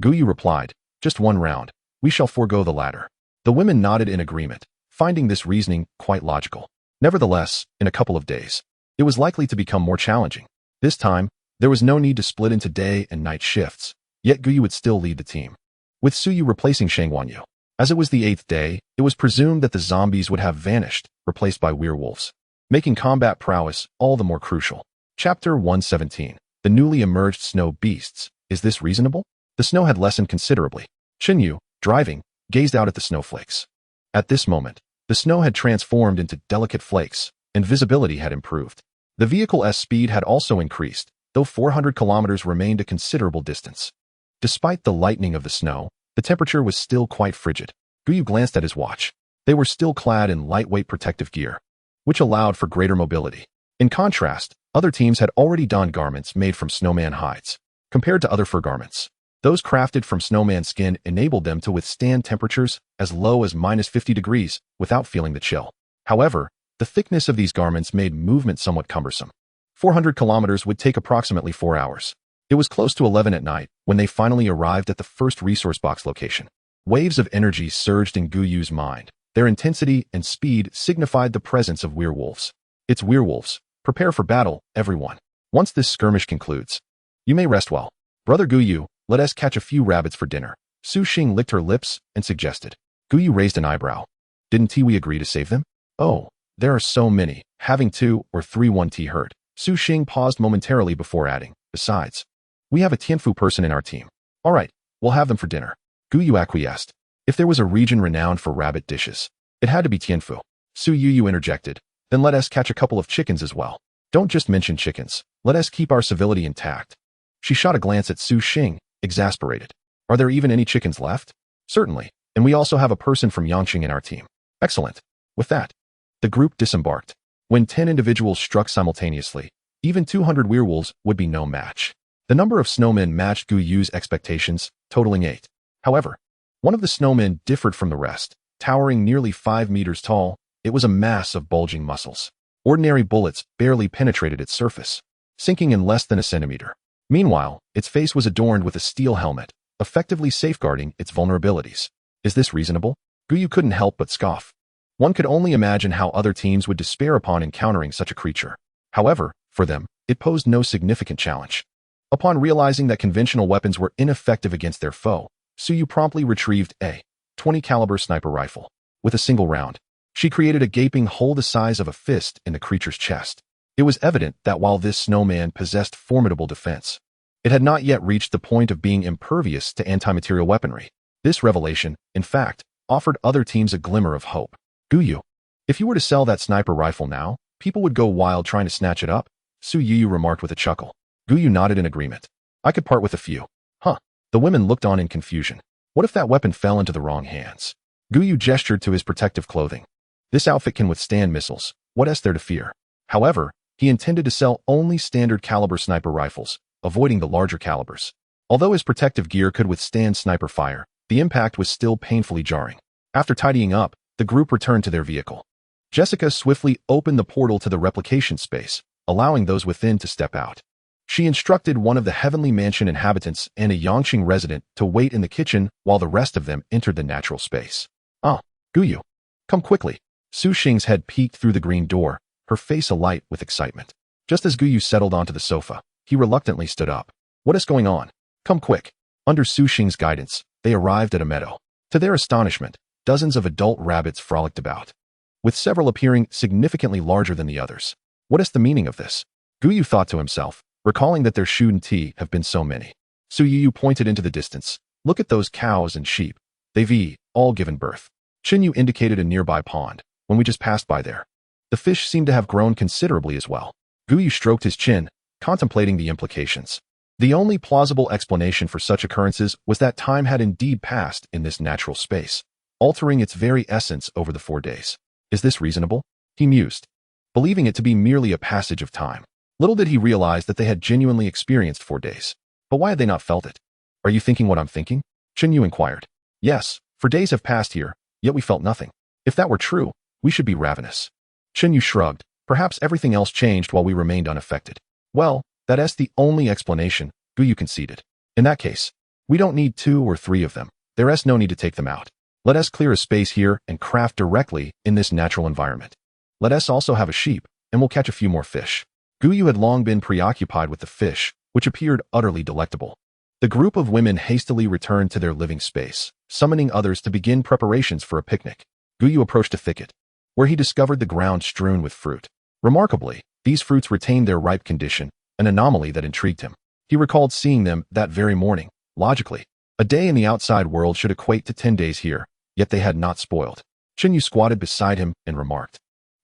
Gu Yu replied, "Just 1 round. We shall forego the latter." The women nodded in agreement, finding this reasoning quite logical. Nevertheless, in a couple of days, it was likely to become more challenging. This time, there was no need to split into day and night shifts, yet Gu Yu would still lead the team, with Su Yu replacing Shang Wanyu. As it was the 8th day, it was presumed that the zombies would have vanished, replaced by werewolves, making combat prowess all the more crucial. Chapter 117. The newly emerged snow beasts. Is this reasonable? The snow had lessened considerably. Chen Yu, driving, gazed out at the snowflakes. At this moment, the snow had transformed into delicate flakes, and visibility had improved. The vehicle's speed had also increased, though 400 kilometers remained a considerable distance. Despite the lightening of the snow, the temperature was still quite frigid. Gu Yu glanced at his watch. They were still clad in lightweight protective gear, which allowed for greater mobility. In contrast, other teams had already donned garments made from snowman hides. Compared to other fur garments, those crafted from snowman skin enabled them to withstand temperatures as low as minus 50 degrees without feeling the chill. However, the thickness of these garments made movement somewhat cumbersome. 400 kilometers would take approximately 4 hours. It was close to 11 at night when they finally arrived at the first resource box location. Waves of energy surged in Gu Yu's mind. Their intensity and speed signified the presence of werewolves. "It's werewolves. Prepare for battle, everyone. Once this skirmish concludes, you may rest well. Brother Gu Yu, let us catch a few rabbits for dinner." Su Xing licked her lips and suggested. Gu Yu raised an eyebrow. "Didn't we agree to save them?" "Oh, there are so many. Having 2 or 3 1T hurt." Su Xing paused momentarily before adding, "Besides, we have a Tianfu person in our team." "All right, we'll have them for dinner." Gu Yu acquiesced. If there was a region renowned for rabbit dishes, it had to be Tianfu. Su Yu interjected, "Then let us catch a couple of chickens as well." "Don't just mention chickens. Let us keep our civility intact." She shot a glance at Su Xing, exasperated. "Are there even any chickens left?" "Certainly, and we also have a person from Yangqing in our team." "Excellent." With that, the group disembarked. When 10 individuals struck simultaneously, even 200 werewolves would be no match. The number of snowmen matched Gu Yu's expectations, totaling 8. However, one of the snowmen differed from the rest. Towering nearly 5 meters tall, it was a mass of bulging muscles. Ordinary bullets barely penetrated its surface, sinking in less than a centimeter. Meanwhile, its face was adorned with a steel helmet, effectively safeguarding its vulnerabilities. Is this reasonable? Gu Yu couldn't help but scoff. One could only imagine how other teams would despair upon encountering such a creature. However, for them, it posed no significant challenge. Upon realizing that conventional weapons were ineffective against their foe, Su Yu promptly retrieved a .20 caliber sniper rifle. With a single round, she created a gaping hole the size of a fist in the creature's chest. It was evident that while this snowman possessed formidable defense, it had not yet reached the point of being impervious to anti-material weaponry. This revelation, in fact, offered other teams a glimmer of hope. Gu Yu, if you were to sell that sniper rifle now, people would go wild trying to snatch it up, Su Yu remarked with a chuckle. Gu Yu nodded in agreement. I could part with a few. Huh. The women looked on in confusion. What if that weapon fell into the wrong hands? Gu Yu gestured to his protective clothing. This outfit can withstand missiles. What is there to fear? However, he intended to sell only standard caliber sniper rifles, avoiding the larger calibers. Although his protective gear could withstand sniper fire, the impact was still painfully jarring. After tidying up, the group returned to their vehicle. Jessica swiftly opened the portal to the replication space, allowing those within to step out. She instructed one of the Heavenly Mansion inhabitants and a Yangqing resident to wait in the kitchen while the rest of them entered the natural space. Ah, Gu Yu, come quickly. Su Xing's head peeked through the green door, her face alight with excitement. Just as Gu Yu settled onto the sofa, he reluctantly stood up. What is going on? Come quick. Under Su Xing's guidance, they arrived at a meadow. To their astonishment, dozens of adult rabbits frolicked about, with several appearing significantly larger than the others. What is the meaning of this? Gu Yu thought to himself, recalling that there shouldn't have been so many. Su Yu pointed into the distance. Look at those cows and sheep. They've all given birth. Qin Yu indicated a nearby pond, when we just passed by there. The fish seemed to have grown considerably as well. Gu Yu stroked his chin, contemplating the implications. The only plausible explanation for such occurrences was that time had indeed passed in this natural space, altering its very essence over the 4 days. Is this reasonable? He mused, believing it to be merely a passage of time. Little did he realize that they had genuinely experienced 4 days. But why had they not felt it? Are you thinking what I'm thinking? Qin Yu inquired. Yes, for days have passed here, yet we felt nothing. If that were true, we should be ravenous. Qin Yu shrugged. Perhaps everything else changed while we remained unaffected. Well, that is the only explanation, Gu Yu conceded. In that case, we don't need 2 or 3 of them. There is no need to take them out. Let us clear a space here and craft directly in this natural environment. Let us also have a sheep, and we'll catch a few more fish. Gu Yu had long been preoccupied with the fish, which appeared utterly delectable. The group of women hastily returned to their living space, summoning others to begin preparations for a picnic. Gu Yu approached a thicket, where he discovered the ground strewn with fruit. Remarkably, these fruits retained their ripe condition, an anomaly that intrigued him. He recalled seeing them that very morning. Logically, a day in the outside world should equate to 10 days here, yet they had not spoiled. Qin Yu squatted beside him and remarked,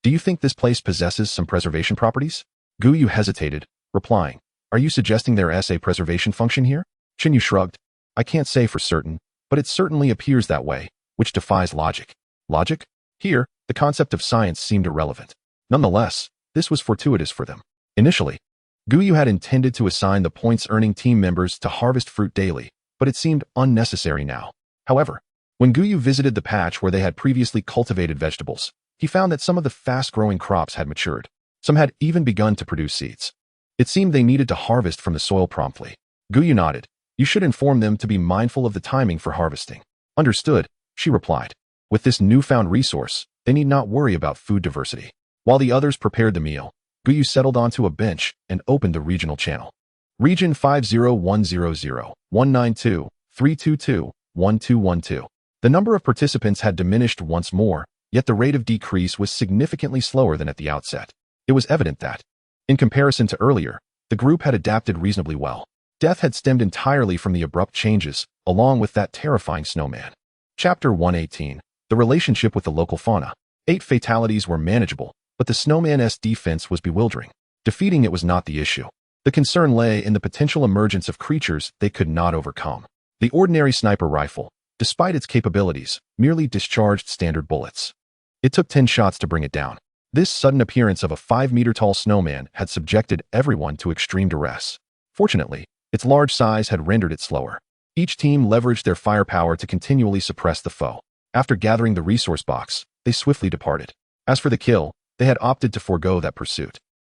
Do you think this place possesses some preservation properties? Gu Yu hesitated, replying, Are you suggesting there is a preservation function here? Qin Yu shrugged. I can't say for certain, but it certainly appears that way, which defies logic. Logic? Here, the concept of science seemed irrelevant. Nonetheless, this was fortuitous for them. Initially, Gu Yu had intended to assign the points-earning team members to harvest fruit daily, but it seemed unnecessary now. However, when Gu Yu visited the patch where they had previously cultivated vegetables, he found that some of the fast-growing crops had matured. Some had even begun to produce seeds. It seemed they needed to harvest from the soil promptly. Gu Yu nodded. You should inform them to be mindful of the timing for harvesting. Understood, she replied. With this newfound resource, they need not worry about food diversity. While the others prepared the meal, Gu Yu settled onto a bench and opened the regional channel. Region 50100-192-322-1212. The number of participants had diminished once more, yet the rate of decrease was significantly slower than at the outset. It was evident that, in comparison to earlier, the group had adapted reasonably well. Death had stemmed entirely from the abrupt changes, along with that terrifying snowman. Chapter 118. The relationship with the local fauna. 8 fatalities were manageable, but the snowman's defense was bewildering. Defeating it was not the issue. The concern lay in the potential emergence of creatures they could not overcome. The ordinary sniper rifle, despite its capabilities, merely discharged standard bullets. It took 10 shots to bring it down. This sudden appearance of a 5-meter-tall snowman had subjected everyone to extreme duress. Fortunately, its large size had rendered it slower. Each team leveraged their firepower to continually suppress the foe. After gathering the resource box, they swiftly departed. As for the kill, they had opted to forego that pursuit.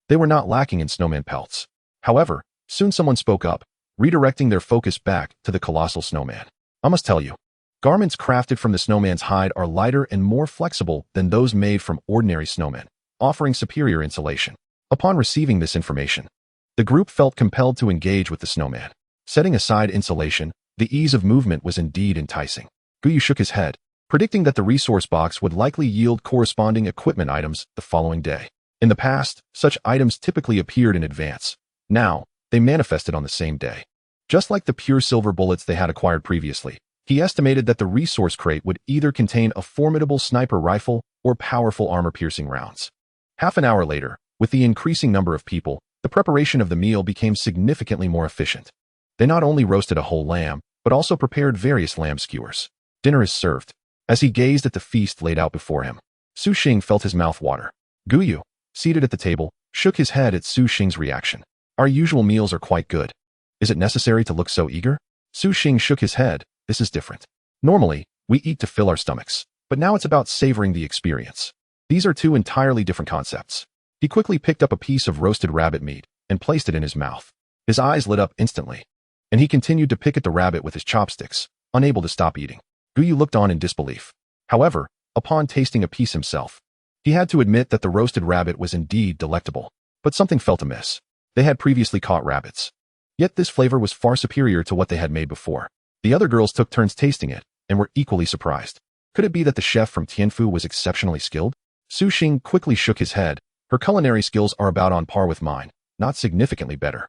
They were not lacking in snowman pelts. However, Soon someone spoke up, redirecting their focus back to the colossal snowman. I must tell you, garments crafted from the snowman's hide are lighter and more flexible than those made from ordinary snowmen, offering superior insulation. Upon receiving this information, the group felt compelled to engage with the snowman. Setting aside insulation, the ease of movement was indeed enticing. Gu Yu shook his head, predicting that the resource box would likely yield corresponding equipment items the following day. In the past, such items typically appeared in advance. Now, they manifested on the same day. Just like the pure silver bullets they had acquired previously, he estimated that the resource crate would either contain a formidable sniper rifle or powerful armor-piercing rounds. Half an hour later, with the increasing number of people, the preparation of the meal became significantly more efficient. They not only roasted a whole lamb, but also prepared various lamb skewers. Dinner is served. As he gazed at the feast laid out before him, Su Xing felt his mouth water. Gu Yu, seated at the table, shook his head at Su Xing's reaction. Our usual meals are quite good. Is it necessary to look so eager? Su Xing shook his head. This is different. Normally, we eat to fill our stomachs, but now it's about savoring the experience. These are two entirely different concepts. He quickly picked up a piece of roasted rabbit meat and placed it in his mouth. His eyes lit up instantly, and he continued to pick at the rabbit with his chopsticks, unable to stop eating. Gu Yu looked on in disbelief. However, upon tasting a piece himself, he had to admit that the roasted rabbit was indeed delectable. But something felt amiss. They had previously caught rabbits. Yet this flavor was far superior to what they had made before. The other girls took turns tasting it, and were equally surprised. Could it be that the chef from Tianfu was exceptionally skilled? Su Xing quickly shook his head. Her culinary skills are about on par with mine, not significantly better.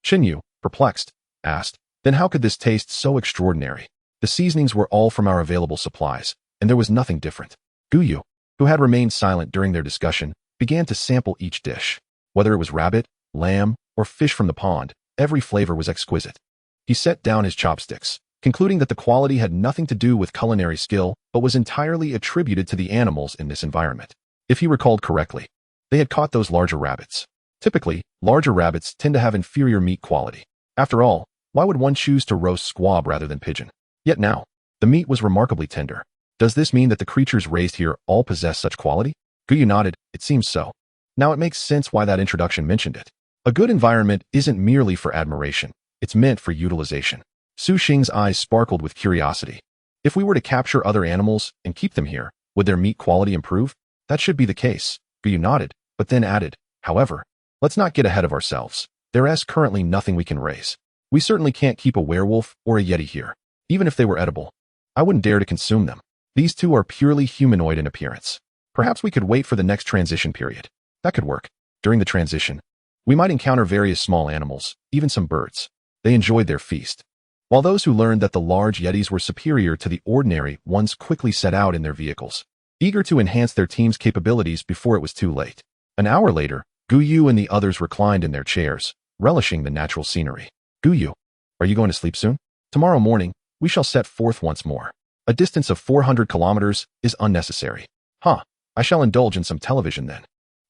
Qin Yu, perplexed, asked, then how could this taste so extraordinary? The seasonings were all from our available supplies, and there was nothing different. Gu Yu, who had remained silent during their discussion, began to sample each dish. Whether it was rabbit, lamb, or fish from the pond, every flavor was exquisite. He set down his chopsticks, concluding that the quality had nothing to do with culinary skill, but was entirely attributed to the animals in this environment. If he recalled correctly, they had caught those larger rabbits. Typically, larger rabbits tend to have inferior meat quality. After all, why would one choose to roast squab rather than pigeon? Yet now, the meat was remarkably tender. Does this mean that the creatures raised here all possess such quality? Gu Yu nodded. It seems so. Now it makes sense why that introduction mentioned it. A good environment isn't merely for admiration, it's meant for utilization. Su Xing's eyes sparkled with curiosity. If we were to capture other animals and keep them here, would their meat quality improve? That should be the case. Gu Yu nodded, but then added, however, let's not get ahead of ourselves. There is currently nothing we can raise. We certainly can't keep a werewolf or a yeti here. Even if they were edible, I wouldn't dare to consume them. These two are purely humanoid in appearance. Perhaps we could wait for the next transition period. That could work. During the transition, we might encounter various small animals, even some birds. They enjoyed their feast. While those who learned that the large yetis were superior to the ordinary ones quickly set out in their vehicles, eager to enhance their team's capabilities before it was too late. An hour later, Gu Yu and the others reclined in their chairs, relishing the natural scenery. Gu Yu, are you going to sleep soon? Tomorrow morning, we shall set forth once more. A distance of 400 kilometers is unnecessary. I shall indulge in some television then.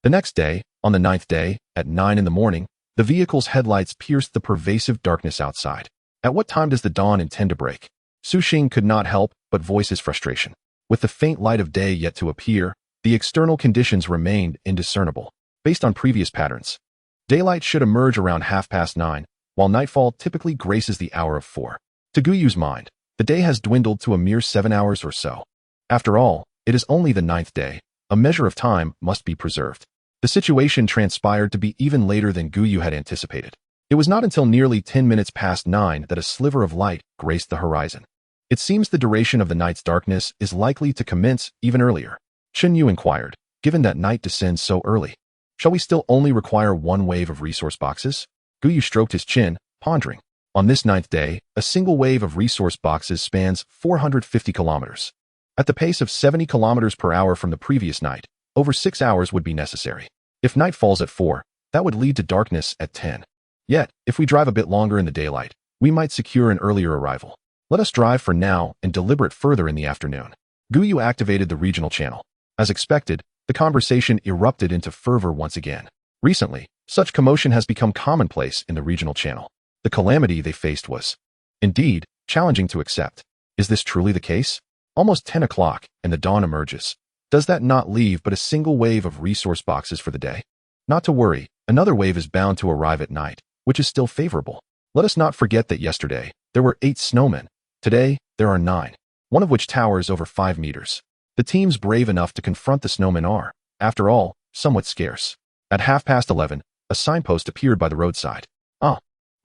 The next day, on the 9th day, at 9 in the morning, the vehicle's headlights pierced the pervasive darkness outside. At what time does the dawn intend to break? Su Xing could not help but voice his frustration. With the faint light of day yet to appear, the external conditions remained indiscernible. Based on previous patterns, daylight should emerge around 9:30, while nightfall typically graces the hour of 4. To Gu Yu's mind, the day has dwindled to a mere 7 hours or so. After all, it is only the 9th day. A measure of time must be preserved. The situation transpired to be even later than Gu Yu had anticipated. It was not until nearly 10 minutes past 9 that a sliver of light graced the horizon. It seems the duration of the night's darkness is likely to commence even earlier. Qin Yu inquired, given that night descends so early, shall we still only require one wave of resource boxes? Gu Yu stroked his chin, pondering. On this 9th day, a single wave of resource boxes spans 450 kilometers. At the pace of 70 kilometers per hour from the previous night, over 6 hours would be necessary. If night falls at 4, that would lead to darkness at 10. Yet, if we drive a bit longer in the daylight, we might secure an earlier arrival. Let us drive for now and deliberate further in the afternoon. Gu Yu activated the regional channel. As expected, the conversation erupted into fervor once again. Recently, such commotion has become commonplace in the regional channel. The calamity they faced was, indeed, challenging to accept. Is this truly the case? Almost 10 o'clock, and the dawn emerges. Does that not leave but a single wave of resource boxes for the day? Not to worry, another wave is bound to arrive at night. which is still favorable. Let us not forget that yesterday, there were 8 snowmen. Today, there are 9, one of which towers over 5 meters. The teams brave enough to confront the snowmen are, after all, somewhat scarce. At 11:30, a signpost appeared by the roadside.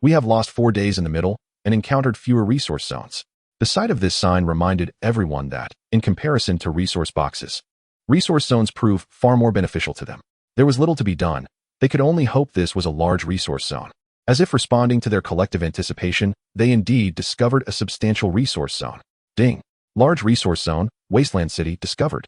We have lost 4 days in the middle and encountered fewer resource zones. The sight of this sign reminded everyone that, in comparison to resource boxes, resource zones prove far more beneficial to them. There was little to be done. They could only hope this was a large resource zone. As if responding to their collective anticipation, they indeed discovered a substantial resource zone. Ding! Large resource zone, Wasteland City, discovered.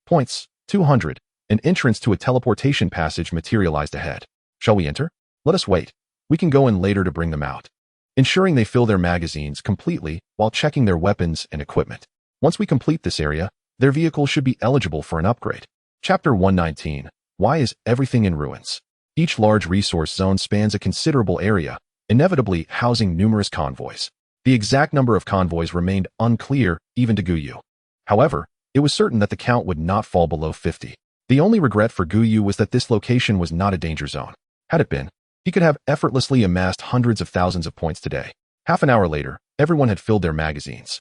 Points, 200. An entrance to a teleportation passage materialized ahead. Shall we enter? Let us wait. We can go in later to bring them out. Ensuring they fill their magazines completely while checking their weapons and equipment. Once we complete this area, their vehicle should be eligible for an upgrade. Chapter 119. Why is everything in ruins? Each large resource zone spans a considerable area, inevitably housing numerous convoys. The exact number of convoys remained unclear even to Gu Yu. However, it was certain that the count would not fall below 50. The only regret for Gu Yu was that this location was not a danger zone. Had it been, he could have effortlessly amassed hundreds of thousands of points today. Half an hour later, everyone had filled their magazines,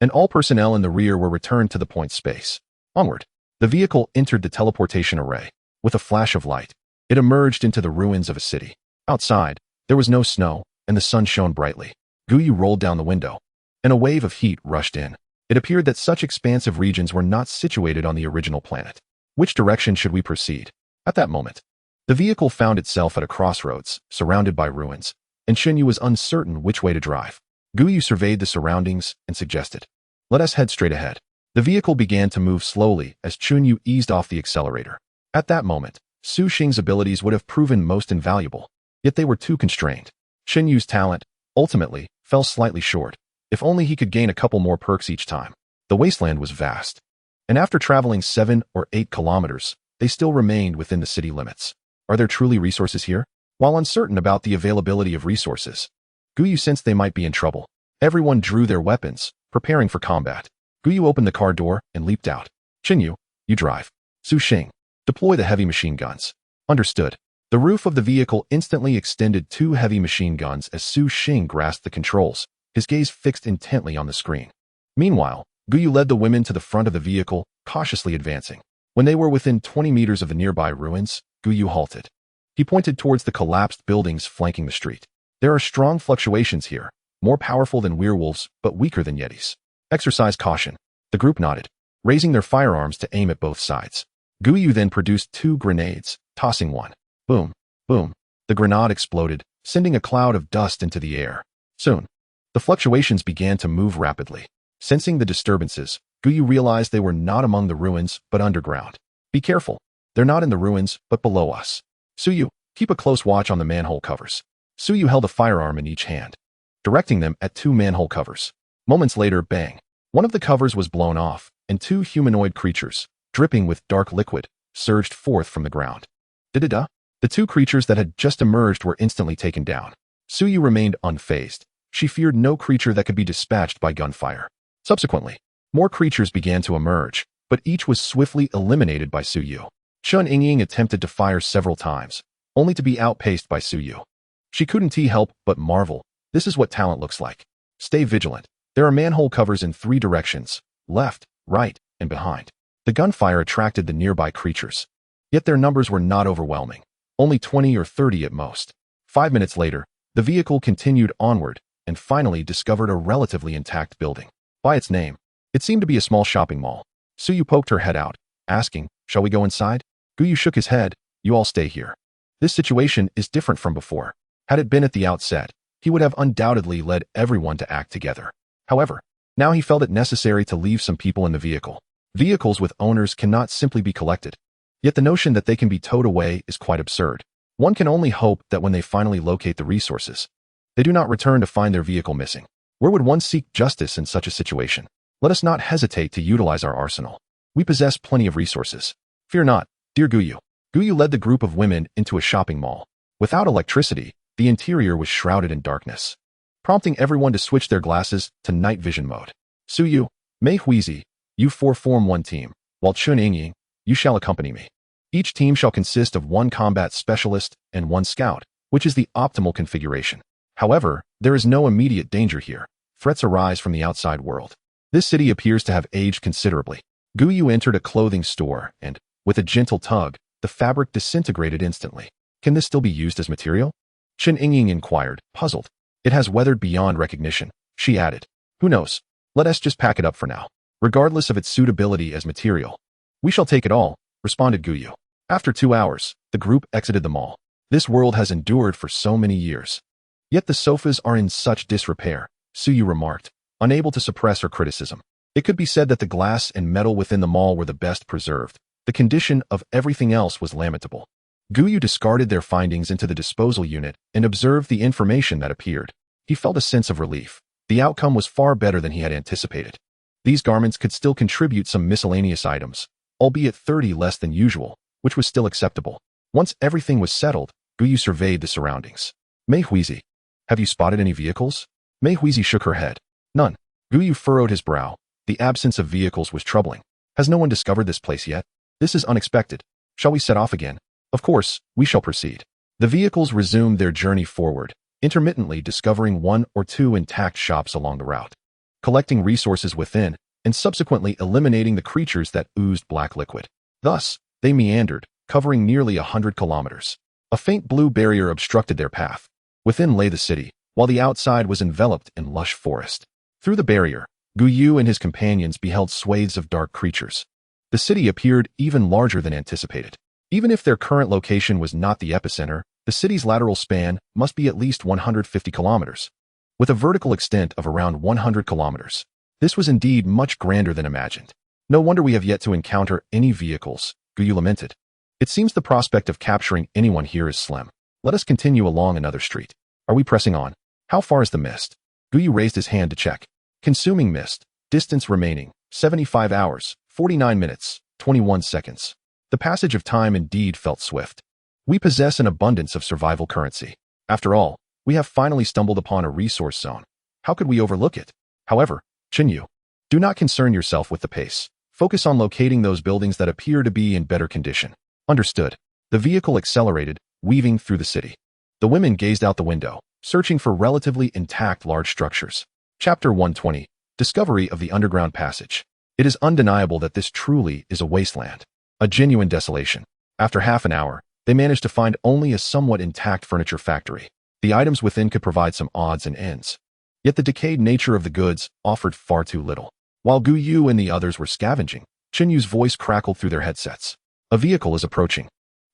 and all personnel in the rear were returned to the point space. Onward. The vehicle entered the teleportation array. With a flash of light, it emerged into the ruins of a city. Outside, there was no snow, and the sun shone brightly. Gu Yu rolled down the window, and a wave of heat rushed in. It appeared that such expansive regions were not situated on the original planet. Which direction should we proceed? At that moment, the vehicle found itself at a crossroads, surrounded by ruins, and Xun Yu was uncertain which way to drive. Gu Yu surveyed the surroundings and suggested, "Let us head straight ahead." The vehicle began to move slowly as Xun Yu eased off the accelerator. At that moment, Su Xing's abilities would have proven most invaluable, yet they were too constrained. Xun Yu's talent, ultimately, fell slightly short. If only he could gain a couple more perks each time. The wasteland was vast, and after traveling 7 or 8 kilometers, they still remained within the city limits. Are there truly resources here? While uncertain about the availability of resources, Gu Yu sensed they might be in trouble. Everyone drew their weapons, preparing for combat. Gu Yu opened the car door and leaped out. "Xun Yu, you drive. Su Xing, deploy the heavy machine guns." Understood. The roof of the vehicle instantly extended 2 heavy machine guns as Su Xing grasped the controls, his gaze fixed intently on the screen. Meanwhile, Gu Yu led the women to the front of the vehicle, cautiously advancing. When they were within 20 meters of the nearby ruins, Gu Yu halted. He pointed towards the collapsed buildings flanking the street. "There are strong fluctuations here, more powerful than werewolves, but weaker than yetis. Exercise caution." The group nodded, raising their firearms to aim at both sides. Gu Yu then produced 2 grenades, tossing one. Boom, boom. The grenade exploded, sending a cloud of dust into the air. Soon, the fluctuations began to move rapidly. Sensing the disturbances, Gu Yu realized they were not among the ruins, but underground. "Be careful. They're not in the ruins, but below us. Su Yu, keep a close watch on the manhole covers." Su Yu held a firearm in each hand, directing them at 2 manhole covers. Moments later, bang. One of the covers was blown off, and 2 humanoid creatures, dripping with dark liquid, surged forth from the ground. Da-da-da. The 2 creatures that had just emerged were instantly taken down. Su Yu remained unfazed. She feared no creature that could be dispatched by gunfire. Subsequently, more creatures began to emerge, but each was swiftly eliminated by Su Yu. Chun Yingying attempted to fire several times, only to be outpaced by Su Yu. She couldn't help but marvel. This is what talent looks like. Stay vigilant. There are manhole covers in 3 directions, left, right, and behind. The gunfire attracted the nearby creatures. Yet their numbers were not overwhelming, only 20 or 30 at most. 5 minutes later, the vehicle continued onward and finally discovered a relatively intact building. By its name, it seemed to be a small shopping mall. Su Yu poked her head out, asking, "Shall we go inside?" Gu Yu shook his head. "You all stay here. This situation is different from before." Had it been at the outset, he would have undoubtedly led everyone to act together. However, now he felt it necessary to leave some people in the vehicle. Vehicles with owners cannot simply be collected. Yet the notion that they can be towed away is quite absurd. One can only hope that when they finally locate the resources, they do not return to find their vehicle missing. Where would one seek justice in such a situation? Let us not hesitate to utilize our arsenal. We possess plenty of resources. Fear not, dear Gu Yu. Gu Yu led the group of women into a shopping mall. Without electricity, the interior was shrouded in darkness, prompting everyone to switch their glasses to night vision mode. Su Yu, Mei Huizi, you 4 form 1 team, while Chun Yingying, you shall accompany me. Each team shall consist of 1 combat specialist and 1 scout, which is the optimal configuration. However, there is no immediate danger here. Threats arise from the outside world. This city appears to have aged considerably. Gu Yu entered a clothing store and, with a gentle tug, the fabric disintegrated instantly. Can this still be used as material? Chen Yingying inquired, puzzled. It has weathered beyond recognition, she added. Who knows? Let us just pack it up for now. Regardless of its suitability as material. We shall take it all, responded Gu Yu. After 2 hours, the group exited the mall. This world has endured for so many years. Yet the sofas are in such disrepair, Su Yu remarked, unable to suppress her criticism. It could be said that the glass and metal within the mall were the best preserved. The condition of everything else was lamentable. Gu Yu discarded their findings into the disposal unit and observed the information that appeared. He felt a sense of relief. The outcome was far better than he had anticipated. These garments could still contribute some miscellaneous items, albeit 30 less than usual, which was still acceptable. Once everything was settled, Gu Yu surveyed the surroundings. Mei Huizi, have you spotted any vehicles? Mei Huizi shook her head. None. Gu Yu furrowed his brow. The absence of vehicles was troubling. Has no one discovered this place yet? This is unexpected. Shall we set off again? Of course, we shall proceed. The vehicles resumed their journey forward, intermittently discovering 1 or 2 intact shops along the route, collecting resources within, and subsequently eliminating the creatures that oozed black liquid. Thus, they meandered, covering nearly 100 kilometers. A faint blue barrier obstructed their path. Within lay the city, while the outside was enveloped in lush forest. Through the barrier, Gu Yu and his companions beheld swathes of dark creatures. The city appeared even larger than anticipated. Even if their current location was not the epicenter, the city's lateral span must be at least 150 kilometers, with a vertical extent of around 100 kilometers. This was indeed much grander than imagined. No wonder we have yet to encounter any vehicles, Gu Yu lamented. It seems the prospect of capturing anyone here is slim. Let us continue along another street. Are we pressing on? How far is the mist? Gu Yu raised his hand to check. Consuming mist. Distance remaining, 75 hours, 49 minutes, 21 seconds. The passage of time indeed felt swift. We possess an abundance of survival currency. After all, we have finally stumbled upon a resource zone. How could we overlook it? However, Chen Yu, do not concern yourself with the pace. Focus on locating those buildings that appear to be in better condition. Understood. The vehicle accelerated, weaving through the city. The women gazed out the window, searching for relatively intact large structures. Chapter 120. Discovery of the Underground Passage. It is undeniable that this truly is a wasteland. A genuine desolation. After half an hour, they managed to find only a somewhat intact furniture factory. The items within could provide some odds and ends. Yet the decayed nature of the goods offered far too little. While Gu Yu and the others were scavenging, Chen Yu's voice crackled through their headsets. A vehicle is approaching.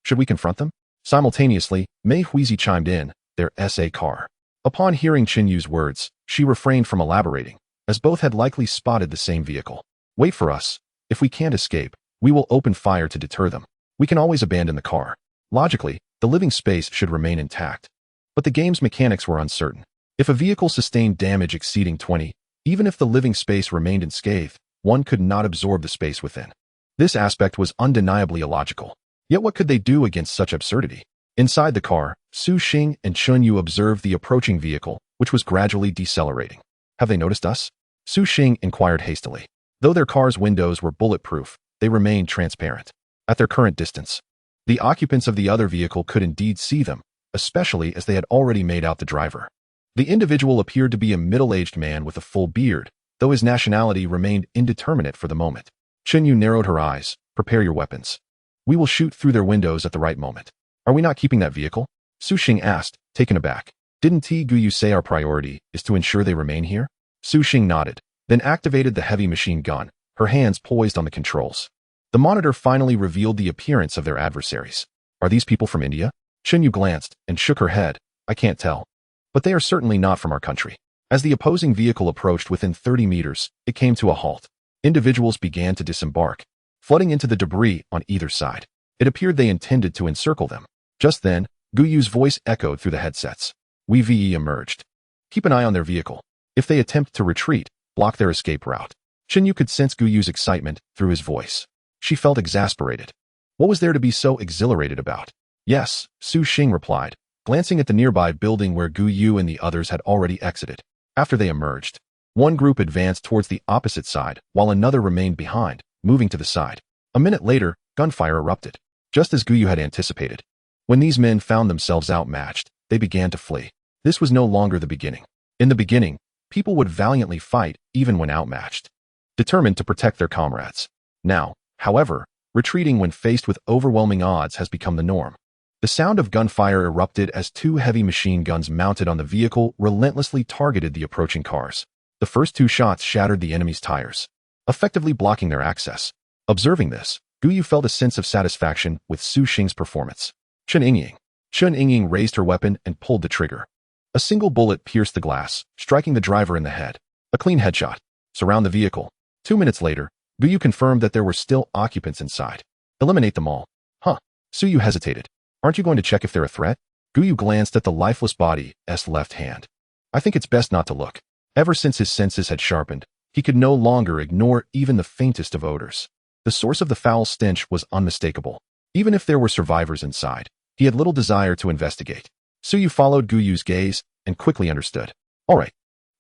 Should we confront them? Simultaneously, Mei Huizi chimed in, their SA car. Upon hearing Chen Yu's words, she refrained from elaborating, as both had likely spotted the same vehicle. Wait for us. If we can't escape, we will open fire to deter them. We can always abandon the car. Logically, the living space should remain intact. But the game's mechanics were uncertain. If a vehicle sustained damage exceeding 20, even if the living space remained unscathed, one could not absorb the space within. This aspect was undeniably illogical. Yet what could they do against such absurdity? Inside the car, Su Xing and Chen Yu observed the approaching vehicle, which was gradually decelerating. Have they noticed us? Su Xing inquired hastily. Though their car's windows were bulletproof, they remained transparent. At their current distance, the occupants of the other vehicle could indeed see them, especially as they had already made out the driver. The individual appeared to be a middle-aged man with a full beard, though his nationality remained indeterminate for the moment. Chen Yu narrowed her eyes. Prepare your weapons. We will shoot through their windows at the right moment. Are we not keeping that vehicle? Su Xing asked, taken aback. Didn't Gu Yu say our priority is to ensure they remain here? Su Xing nodded, then activated the heavy machine gun, her hands poised on the controls. The monitor finally revealed the appearance of their adversaries. Are these people from India? Chen Yu glanced and shook her head. I can't tell. But they are certainly not from our country. As the opposing vehicle approached within 30 meters, it came to a halt. Individuals began to disembark, flooding into the debris on either side. It appeared they intended to encircle them. Just then, Gu Yu's voice echoed through the headsets. We VE emerged. Keep an eye on their vehicle. If they attempt to retreat, block their escape route. Chen Yu could sense Gu Yu's excitement through his voice. She felt exasperated. What was there to be so exhilarated about? Yes, Su Xing replied, glancing at the nearby building where Gu Yu and the others had already exited. After they emerged, one group advanced towards the opposite side, while another remained behind, moving to the side. A minute later, gunfire erupted, just as Gu Yu had anticipated. When these men found themselves outmatched, they began to flee. This was no longer the beginning. In the beginning, people would valiantly fight even when outmatched, determined to protect their comrades. Now, however, retreating when faced with overwhelming odds has become the norm. The sound of gunfire erupted as two heavy machine guns mounted on the vehicle relentlessly targeted the approaching cars. The first two shots shattered the enemy's tires, effectively blocking their access. Observing this, Gu Yu felt a sense of satisfaction with Su Xing's performance. Chen Yingying raised her weapon and pulled the trigger. A single bullet pierced the glass, striking the driver in the head. A clean headshot. Surround the vehicle. 2 minutes later, Gu Yu confirmed that there were still occupants inside. Eliminate them all. Huh. Su Yu hesitated. Aren't you going to check if they're a threat? Gu Yu glanced at the lifeless body's left hand. I think it's best not to look. Ever since his senses had sharpened, he could no longer ignore even the faintest of odors. The source of the foul stench was unmistakable. Even if there were survivors inside, he had little desire to investigate. Su Yu followed Gu Yu's gaze and quickly understood. All right,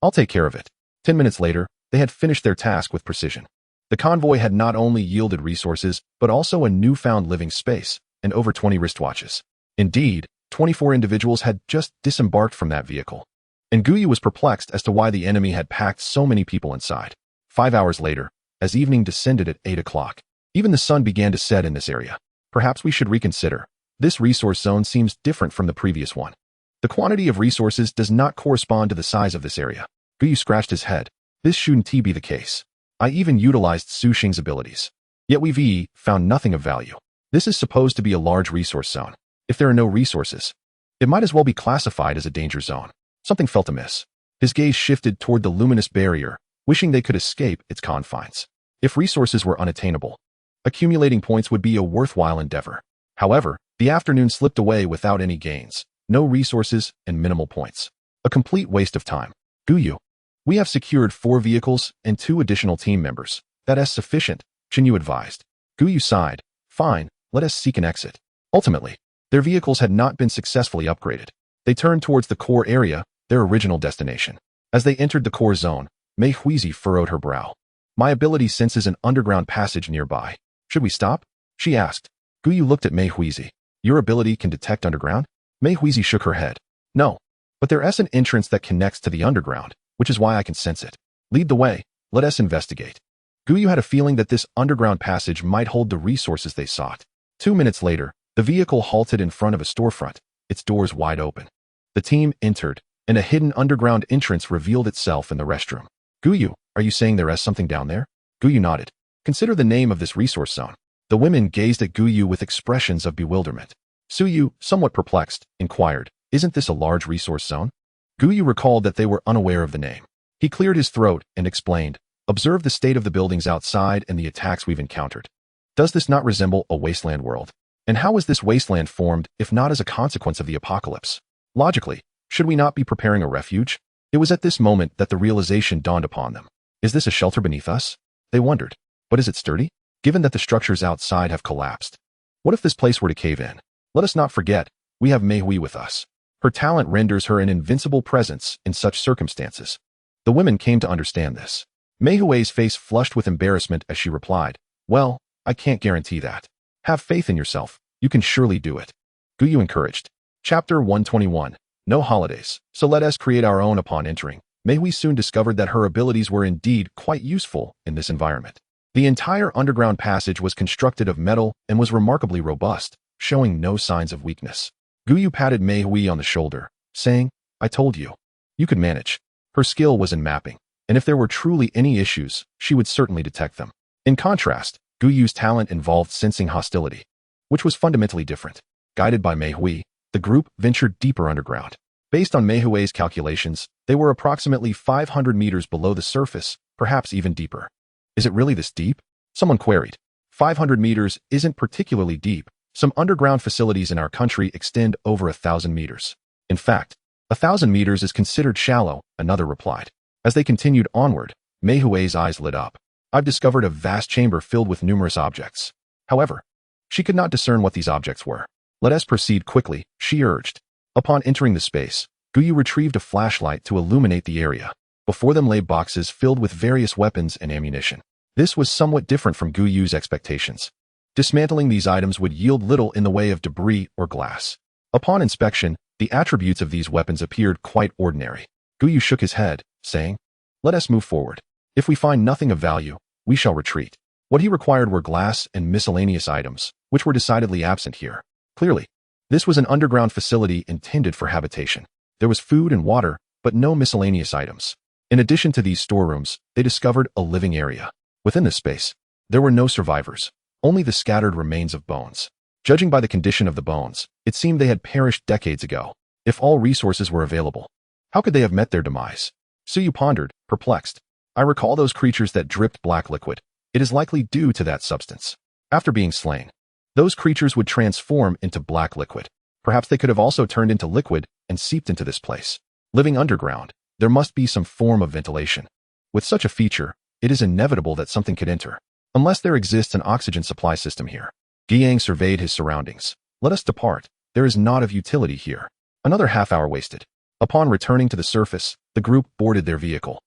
I'll take care of it. 10 minutes later, they had finished their task with precision. The convoy had not only yielded resources, but also a newfound living space and over 20 wristwatches. Indeed, 24 individuals had just disembarked from that vehicle. And Gu Yu was perplexed as to why the enemy had packed so many people inside. 5 hours later, as evening descended at 8 o'clock, even the sun began to set in this area. Perhaps we should reconsider. This resource zone seems different from the previous one. The quantity of resources does not correspond to the size of this area. Gu Yu scratched his head. This shouldn't be the case. I even utilized Su Xing's abilities. Yet we've found nothing of value. This is supposed to be a large resource zone. If there are no resources, it might as well be classified as a danger zone. Something felt amiss. His gaze shifted toward the luminous barrier, wishing they could escape its confines. If resources were unattainable, accumulating points would be a worthwhile endeavor. However, the afternoon slipped away without any gains, no resources, and minimal points. A complete waste of time. Gu Yu, we have secured 4 vehicles and 2 additional team members. That is sufficient, Chen Yu advised. Gu Yu sighed. Fine, let us seek an exit. Ultimately, their vehicles had not been successfully upgraded. They turned towards the core area, their original destination. As they entered the core zone, Mei Huizi furrowed her brow. My ability senses an underground passage nearby. Should we stop? She asked. Gu Yu looked at Mei Huizi. Your ability can detect underground? Mei Huizi shook her head. No, but there is an entrance that connects to the underground, which is why I can sense it. Lead the way, let us investigate. Gu Yu had a feeling that this underground passage might hold the resources they sought. 2 minutes later, the vehicle halted in front of a storefront, its doors wide open. The team entered, and a hidden underground entrance revealed itself in the restroom. Gu Yu, are you saying there is something down there? Gu Yu nodded. Consider the name of this resource zone. The women gazed at Gu Yu with expressions of bewilderment. Su Yu, somewhat perplexed, inquired, isn't this a large resource zone? Gu Yu recalled that they were unaware of the name. He cleared his throat and explained, observe the state of the buildings outside and the attacks we've encountered. Does this not resemble a wasteland world? And how is this wasteland formed if not as a consequence of the apocalypse? Logically, should we not be preparing a refuge? It was at this moment that the realization dawned upon them. Is this a shelter beneath us? They wondered. But is it sturdy? Given that the structures outside have collapsed. What if this place were to cave in? Let us not forget, we have Mei Hui with us. Her talent renders her an invincible presence in such circumstances. The women came to understand this. Mei Hui's face flushed with embarrassment as she replied, well, I can't guarantee that. Have faith in yourself, you can surely do it. Gu Yu encouraged. Chapter 121. No holidays, so let us create our own. Upon entering, Mei Hui soon discovered that her abilities were indeed quite useful in this environment. The entire underground passage was constructed of metal and was remarkably robust, showing no signs of weakness. Gu Yu patted Mei Hui on the shoulder, saying, I told you. You could manage. Her skill was in mapping, and if there were truly any issues, she would certainly detect them. In contrast, Gu Yu's talent involved sensing hostility, which was fundamentally different. Guided by Mei Hui, the group ventured deeper underground. Based on Mei Hui's calculations, they were approximately 500 meters below the surface, perhaps even deeper. Is it really this deep? Someone queried. 500 meters isn't particularly deep. Some underground facilities in our country extend over 1,000 meters. In fact, 1,000 meters is considered shallow, another replied. As they continued onward, Mei Hui's eyes lit up. I've discovered a vast chamber filled with numerous objects. However, she could not discern what these objects were. Let us proceed quickly, she urged. Upon entering the space, Gu Yu retrieved a flashlight to illuminate the area. Before them lay boxes filled with various weapons and ammunition. This was somewhat different from Gu Yu's expectations. Dismantling these items would yield little in the way of debris or glass. Upon inspection, The attributes of these weapons appeared quite ordinary. Gu Yu shook his head, saying, "Let us move forward. If we find nothing of value, we shall retreat." What he required were glass and miscellaneous items, which were decidedly absent here. Clearly, this was an underground facility intended for habitation. There was food and water, but no miscellaneous items. In addition to these storerooms, they discovered a living area. Within this space, there were no survivors, only the scattered remains of bones. Judging by the condition of the bones, it seemed they had perished decades ago. If all resources were available, how could they have met their demise? Su Yu pondered, perplexed. I recall those creatures that dripped black liquid. It is likely due to that substance. After being slain, those creatures would transform into black liquid. Perhaps they could have also turned into liquid and seeped into this place. Living underground, there must be some form of ventilation. With such a feature, it is inevitable that something could enter, unless there exists an oxygen supply system here. Guiyang surveyed his surroundings. Let us depart. There is naught of utility here. Another half-hour wasted. Upon returning to the surface, the group boarded their vehicle.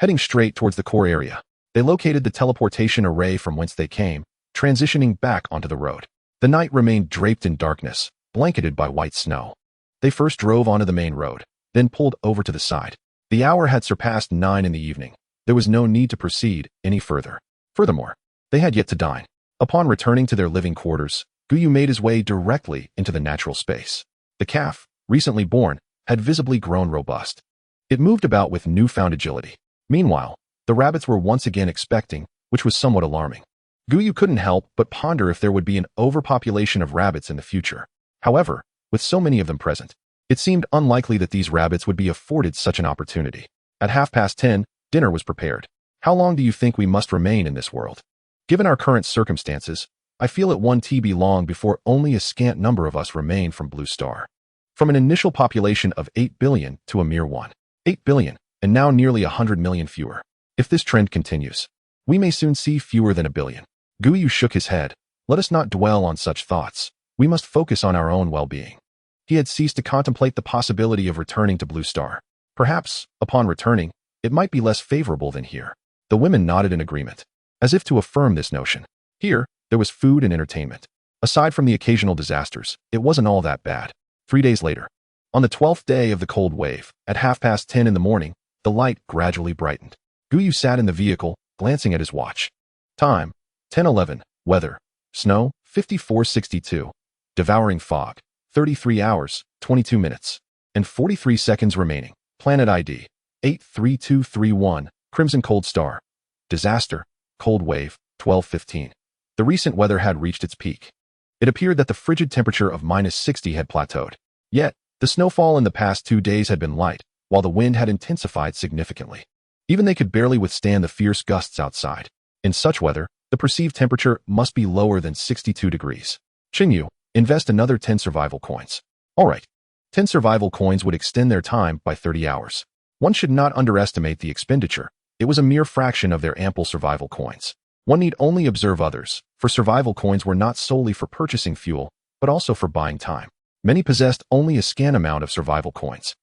Heading straight towards the core area, they located the teleportation array from whence they came, transitioning back onto the road. The night remained draped in darkness, blanketed by white snow. They first drove onto the main road, then pulled over to the side. The hour had surpassed 9 in the evening. There was no need to proceed any further. Furthermore, they had yet to dine. Upon returning to their living quarters, Gu Yu made his way directly into the natural space. The calf, recently born, had visibly grown robust. It moved about with newfound agility. Meanwhile, the rabbits were once again expecting, which was somewhat alarming. Gu Yu couldn't help but ponder if there would be an overpopulation of rabbits in the future. However, with so many of them present, it seemed unlikely that these rabbits would be afforded such an opportunity. At 10:30, dinner was prepared. How long do you think we must remain in this world? Given our current circumstances, I feel it won't be long before only a scant number of us remain from Blue Star. From an initial population of 8 billion to a mere 8 billion, and now nearly 100 million fewer. If this trend continues, we may soon see fewer than a billion. Gu Yu shook his head. Let us not dwell on such thoughts. We must focus on our own well-being. He had ceased to contemplate the possibility of returning to Blue Star. Perhaps, upon returning, it might be less favorable than here. The women nodded in agreement, as if to affirm this notion. Here, there was food and entertainment. Aside from the occasional disasters, it wasn't all that bad. 3 days later, on the 12th day of the cold wave, at 10:30 in the morning, the light gradually brightened. Gu Yu sat in the vehicle, glancing at his watch. Time, 10:11. Weather, snow, 54:62. Devouring fog, 33 hours, 22 minutes, and 43 seconds remaining. Planet ID, 83231, Crimson Cold Star. Disaster, cold wave, 12:15. The recent weather had reached its peak. It appeared that the frigid temperature of -60 had plateaued. Yet, the snowfall in the past 2 days had been light, while the wind had intensified significantly. Even they could barely withstand the fierce gusts outside. In such weather, the perceived temperature must be lower than 62 degrees. Qingyu, invest another 10 survival coins. All right. 10 survival coins would extend their time by 30 hours. One should not underestimate the expenditure. It was a mere fraction of their ample survival coins. One need only observe others, for survival coins were not solely for purchasing fuel, but also for buying time. Many possessed only a scant amount of survival coins.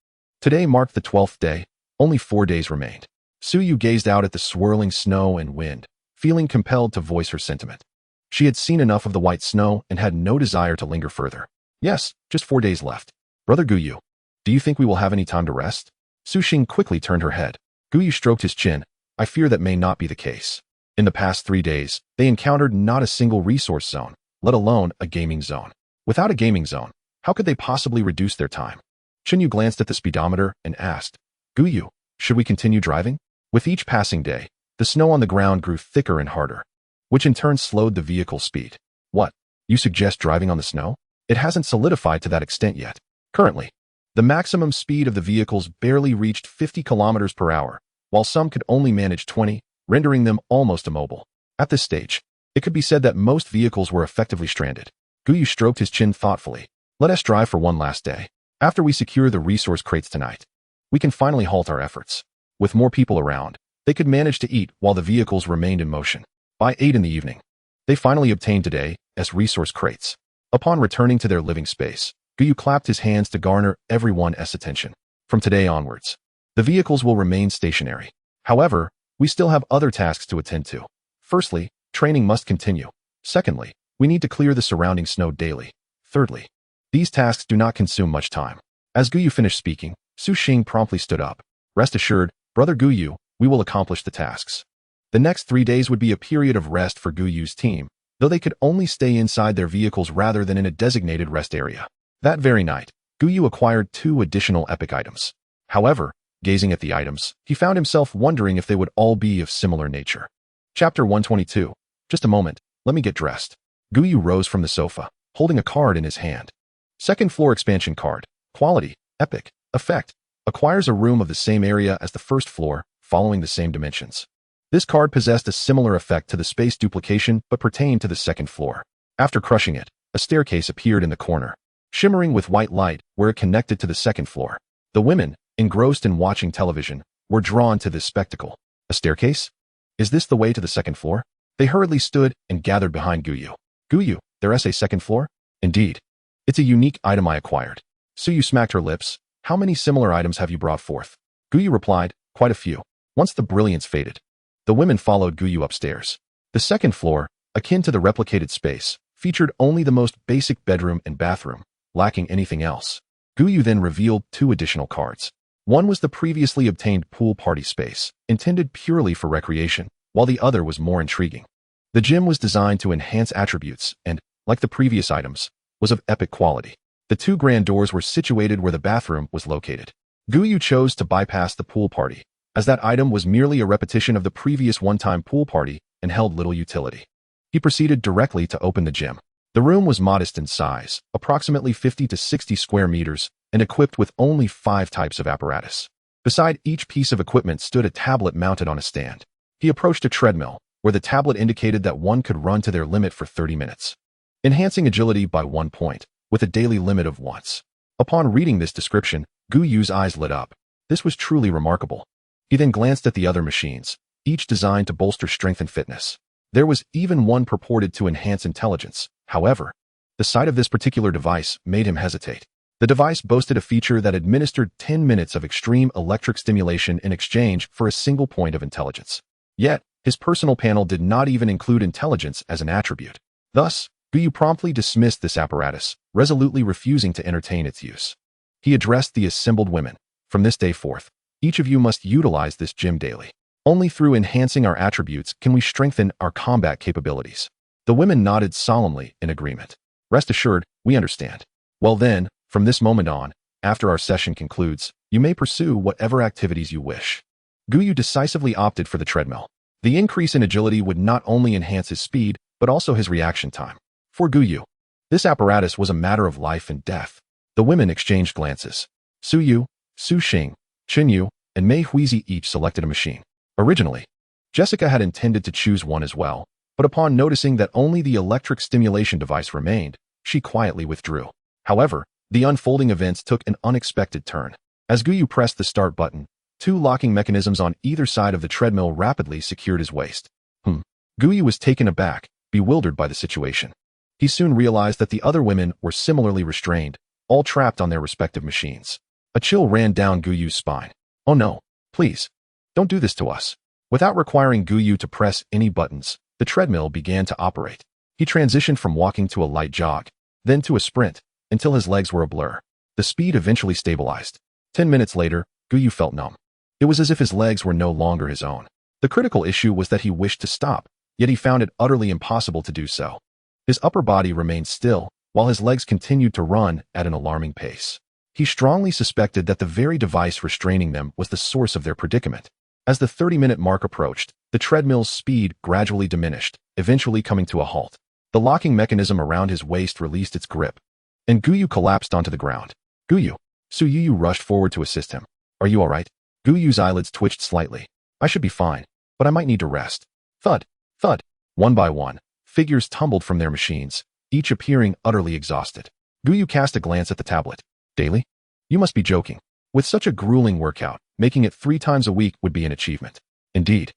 Today marked the 12th day. Only 4 days remained. Su Yu gazed out at the swirling snow and wind, feeling compelled to voice her sentiment. She had seen enough of the white snow and had no desire to linger further. Yes, just 4 days left. Brother Gu Yu, do you think we will have any time to rest? Su Xing quickly turned her head. Gu Yu stroked his chin. I fear that may not be the case. In the past 3 days, they encountered not a single resource zone, let alone a gaming zone. Without a gaming zone, how could they possibly reduce their time? Qingyu glanced at the speedometer and asked, Gu Yu, should we continue driving? With each passing day, the snow on the ground grew thicker and harder, which in turn slowed the vehicle's speed. What? You suggest driving on the snow? It hasn't solidified to that extent yet. Currently, the maximum speed of the vehicles barely reached 50 kilometers per hour, while some could only manage 20, rendering them almost immobile. At this stage, it could be said that most vehicles were effectively stranded. Gu Yu stroked his chin thoughtfully. Let us drive for one last day. After we secure the resource crates tonight, we can finally halt our efforts. With more people around, they could manage to eat while the vehicles remained in motion. By 8 in the evening, they finally obtained today as resource crates. Upon returning to their living space, Gu Yu clapped his hands to garner everyone's attention. From today onwards, the vehicles will remain stationary. However, we still have other tasks to attend to. Firstly, training must continue. Secondly, we need to clear the surrounding snow daily. Thirdly, these tasks do not consume much time. As Gu Yu finished speaking, Su Xing promptly stood up. Rest assured, Brother Gu Yu, we will accomplish the tasks. The next 3 days would be a period of rest for Gu Yu's team, though they could only stay inside their vehicles rather than in a designated rest area. That very night, Gu Yu acquired 2 additional epic items. However, gazing at the items, he found himself wondering if they would all be of similar nature. Chapter 122. Just a moment, let me get dressed. Gu Yu rose from the sofa, holding a card in his hand. Second floor expansion card. Quality, epic, effect. Acquires a room of the same area as the first floor, following the same dimensions. This card possessed a similar effect to the space duplication but pertained to the second floor. After crushing it, a staircase appeared in the corner, shimmering with white light where it connected to the second floor. The women, engrossed in watching television, were drawn to this spectacle. A staircase? Is this the way to the second floor? They hurriedly stood and gathered behind Gu Yu. Gu Yu, there's a second floor? Indeed. It's a unique item I acquired. Su Yu smacked her lips. How many similar items have you brought forth? Gu Yu replied, quite a few. Once the brilliance faded, the women followed Gu Yu upstairs. The second floor, akin to the replicated space, featured only the most basic bedroom and bathroom, lacking anything else. Gu Yu then revealed 2 additional cards. One was the previously obtained pool party space, intended purely for recreation, while the other was more intriguing. The gym was designed to enhance attributes and, like the previous items, was of epic quality. The 2 grand doors were situated where the bathroom was located. Gu Yu chose to bypass the pool party, as that item was merely a repetition of the previous one-time pool party and held little utility. He proceeded directly to open the gym. The room was modest in size, approximately 50 to 60 square meters, and equipped with only 5 types of apparatus. Beside each piece of equipment stood a tablet mounted on a stand. He approached a treadmill, where the tablet indicated that one could run to their limit for 30 minutes, enhancing agility by 1 point, with a daily limit of once. Upon reading this description, Gu Yu's eyes lit up. This was truly remarkable. He then glanced at the other machines, each designed to bolster strength and fitness. There was even one purported to enhance intelligence. However, the sight of this particular device made him hesitate. The device boasted a feature that administered 10 minutes of extreme electric stimulation in exchange for a single point of intelligence. Yet, his personal panel did not even include intelligence as an attribute. Thus, Gu Yu promptly dismissed this apparatus, resolutely refusing to entertain its use. He addressed the assembled women. From this day forth, each of you must utilize this gym daily. Only through enhancing our attributes can we strengthen our combat capabilities. The women nodded solemnly in agreement. Rest assured, we understand. Well then, from this moment on, after our session concludes, you may pursue whatever activities you wish. Gu Yu decisively opted for the treadmill. The increase in agility would not only enhance his speed, but also his reaction time. For Gu Yu, this apparatus was a matter of life and death. The women exchanged glances. Su Yu, Su Xing, Chen Yu, and Mei Huizi each selected a machine. Originally, Jessica had intended to choose one as well, but upon noticing that only the electric stimulation device remained, she quietly withdrew. However, the unfolding events took an unexpected turn. As Gu Yu pressed the start button, 2 locking mechanisms on either side of the treadmill rapidly secured his waist. Gu Yu was taken aback, bewildered by the situation. He soon realized that the other women were similarly restrained, all trapped on their respective machines. A chill ran down Gu Yu's spine. Oh no, please, don't do this to us. Without requiring Gu Yu to press any buttons, the treadmill began to operate. He transitioned from walking to a light jog, then to a sprint, until his legs were a blur. The speed eventually stabilized. 10 minutes later, Gu Yu felt numb. It was as if his legs were no longer his own. The critical issue was that he wished to stop, yet he found it utterly impossible to do so. His upper body remained still, while his legs continued to run at an alarming pace. He strongly suspected that the very device restraining them was the source of their predicament. As the 30-minute mark approached, the treadmill's speed gradually diminished, eventually coming to a halt. The locking mechanism around his waist released its grip, and Gu Yu collapsed onto the ground. Gu Yu. Su Yu rushed forward to assist him. Are you all right? Gu Yu's eyelids twitched slightly. I should be fine, but I might need to rest. Thud, thud. One by one, figures tumbled from their machines, each appearing utterly exhausted. Gu Yu cast a glance at the tablet. Daily? You must be joking. With such a grueling workout, making it 3 times a week would be an achievement. Indeed.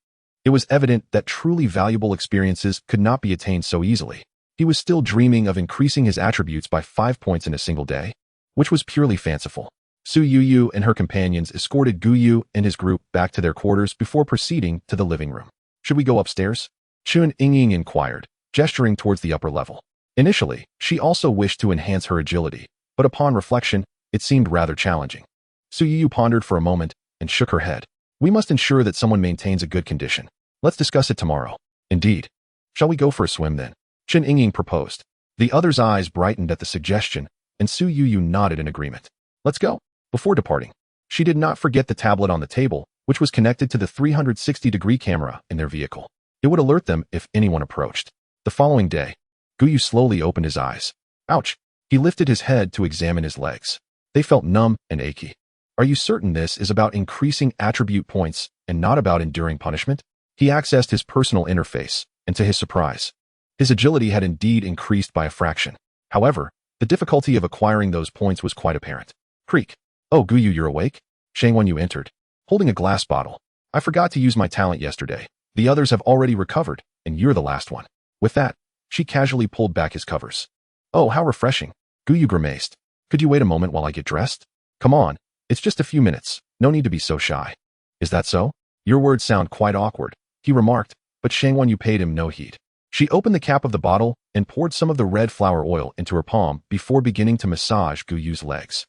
It was evident that truly valuable experiences could not be attained so easily. He was still dreaming of increasing his attributes by 5 points in a single day, which was purely fanciful. Su Yu and her companions escorted Gu Yu and his group back to their quarters before proceeding to the living room. Should we go upstairs? Chun Yingying inquired, gesturing towards the upper level. Initially, she also wished to enhance her agility, but upon reflection, It seemed rather challenging. Su Yu pondered for a moment and shook her head. We must ensure that someone maintains a good condition. Let's discuss it tomorrow. Indeed. Shall we go for a swim then? Shen Yingying proposed. The other's eyes brightened at the suggestion, and Su Yu nodded in agreement. Let's go. Before departing, she did not forget the tablet on the table, which was connected to the 360-degree camera in their vehicle. It would alert them if anyone approached. The following day, Gu Yu slowly opened his eyes. Ouch! He lifted his head to examine his legs. They felt numb and achy. Are you certain this is about increasing attribute points and not about enduring punishment? He accessed his personal interface, and to his surprise, his agility had indeed increased by a fraction. However, the difficulty of acquiring those points was quite apparent. Creak. Oh, Gu Yu, you're awake? Shang Wenyu entered, holding a glass bottle. I forgot to use my talent yesterday. The others have already recovered, and you're the last one. With that, she casually pulled back his covers. Oh, how refreshing. Gu Yu grimaced. Could you wait a moment while I get dressed? Come on, it's just a few minutes. No need to be so shy. Is that so? Your words sound quite awkward, he remarked, but Shang Wenyu paid him no heed. She opened the cap of the bottle and poured some of the red flower oil into her palm before beginning to massage Gu Yu's legs.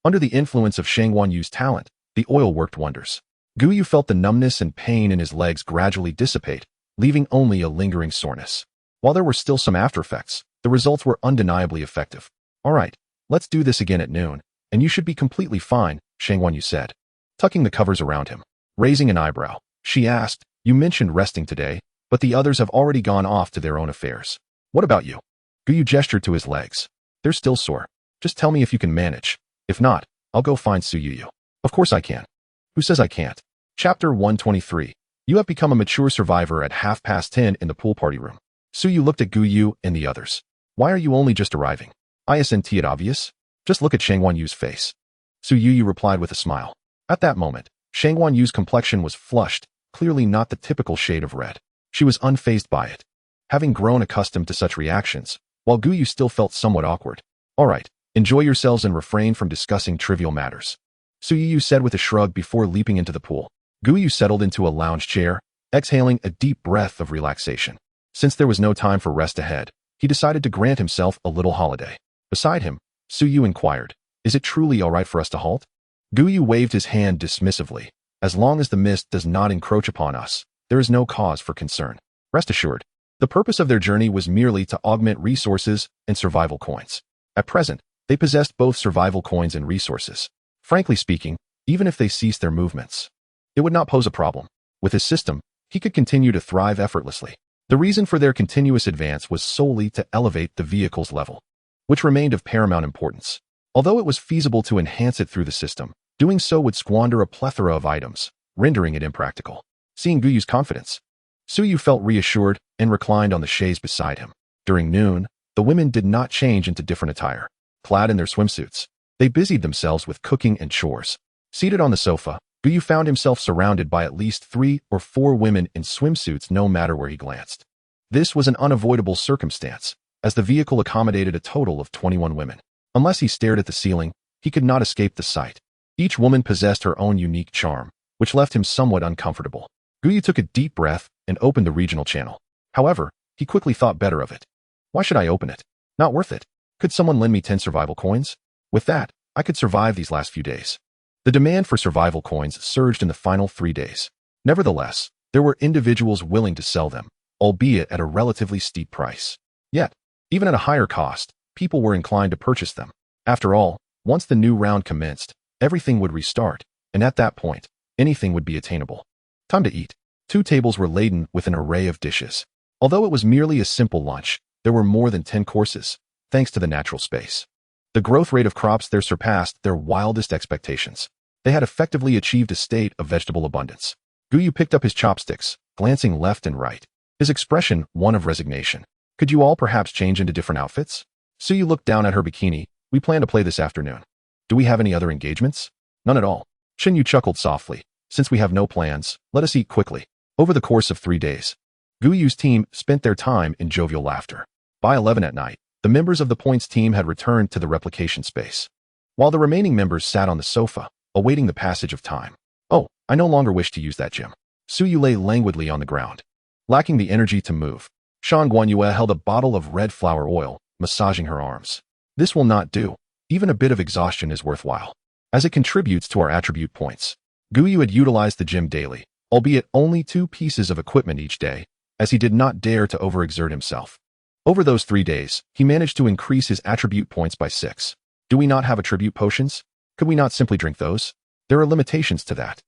Under the influence of Shang Wenyu's talent, the oil worked wonders. Gu Yu felt the numbness and pain in his legs gradually dissipate, leaving only a lingering soreness. While there were still some after effects, the results were undeniably effective. All right, let's do this again at noon, and you should be completely fine, Shang Wenyu said, tucking the covers around him. Raising an eyebrow, she asked, you mentioned resting today, but the others have already gone off to their own affairs. What about you? Gu Yu gestured to his legs. They're still sore. Just tell me if you can manage. If not, I'll go find Su Yu. Of course I can. Who says I can't? Chapter 123. You have become a mature survivor at 10:30 in the pool party room. Su Yu looked at Gu Yu and the others. Why are you only just arriving? Isn't it obvious? Just look at Shang Wenyu's face. Su Yu replied with a smile. At that moment, Shang Wenyu's complexion was flushed, clearly not the typical shade of red. She was unfazed by it, having grown accustomed to such reactions, while Gu Yu still felt somewhat awkward. All right, enjoy yourselves and refrain from discussing trivial matters, Su Yu said with a shrug before leaping into the pool. Gu Yu settled into a lounge chair, exhaling a deep breath of relaxation. Since there was no time for rest ahead, he decided to grant himself a little holiday. Beside him, Su Yu inquired, is it truly all right for us to halt? Gu Yu waved his hand dismissively. As long as the mist does not encroach upon us, there is no cause for concern. Rest assured, the purpose of their journey was merely to augment resources and survival coins. At present, they possessed both survival coins and resources. Frankly speaking, even if they ceased their movements, it would not pose a problem. With his system, he could continue to thrive effortlessly. The reason for their continuous advance was solely to elevate the vehicle's level, which remained of paramount importance. Although it was feasible to enhance it through the system, doing so would squander a plethora of items, rendering it impractical. Seeing Gu Yu's confidence, Su Yu felt reassured and reclined on the chaise beside him. During noon, the women did not change into different attire. Clad in their swimsuits, they busied themselves with cooking and chores. Seated on the sofa, Gu Yu found himself surrounded by at least 3 or 4 women in swimsuits no matter where he glanced. This was an unavoidable circumstance, as the vehicle accommodated a total of 21 women. Unless he stared at the ceiling, he could not escape the sight. Each woman possessed her own unique charm, which left him somewhat uncomfortable. Gu Yu took a deep breath and opened the regional channel. However, he quickly thought better of it. Why should I open it? Not worth it. Could someone lend me 10 survival coins? With that, I could survive these last few days. The demand for survival coins surged in the final 3 days. Nevertheless, there were individuals willing to sell them, albeit at a relatively steep price. Yet, even at a higher cost, people were inclined to purchase them. After all, once the new round commenced, everything would restart, and at that point, anything would be attainable. Time to eat. 2 tables were laden with an array of dishes. Although it was merely a simple lunch, there were more than 10 courses, thanks to the natural space. The growth rate of crops there surpassed their wildest expectations. They had effectively achieved a state of vegetable abundance. Gu Yu picked up his chopsticks, glancing left and right, his expression one of resignation. Could you all perhaps change into different outfits? Su Yu looked down at her bikini. We plan to play this afternoon. Do we have any other engagements? None at all. Shen Yu chuckled softly. Since we have no plans, let us eat quickly. Over the course of 3 days, Gu Yu's team spent their time in jovial laughter. By 11 at night, the members of the points team had returned to the replication space, while the remaining members sat on the sofa, awaiting the passage of time. Oh, I no longer wish to use that gym. Su Yu lay languidly on the ground, lacking the energy to move. Shang Guanyue held a bottle of red flower oil, massaging her arms. This will not do. Even a bit of exhaustion is worthwhile, as it contributes to our attribute points. Gu Yu had utilized the gym daily, albeit only 2 pieces of equipment each day, as he did not dare to overexert himself. Over those 3 days, he managed to increase his attribute points by 6. Do we not have attribute potions? Could we not simply drink those? There are limitations to that.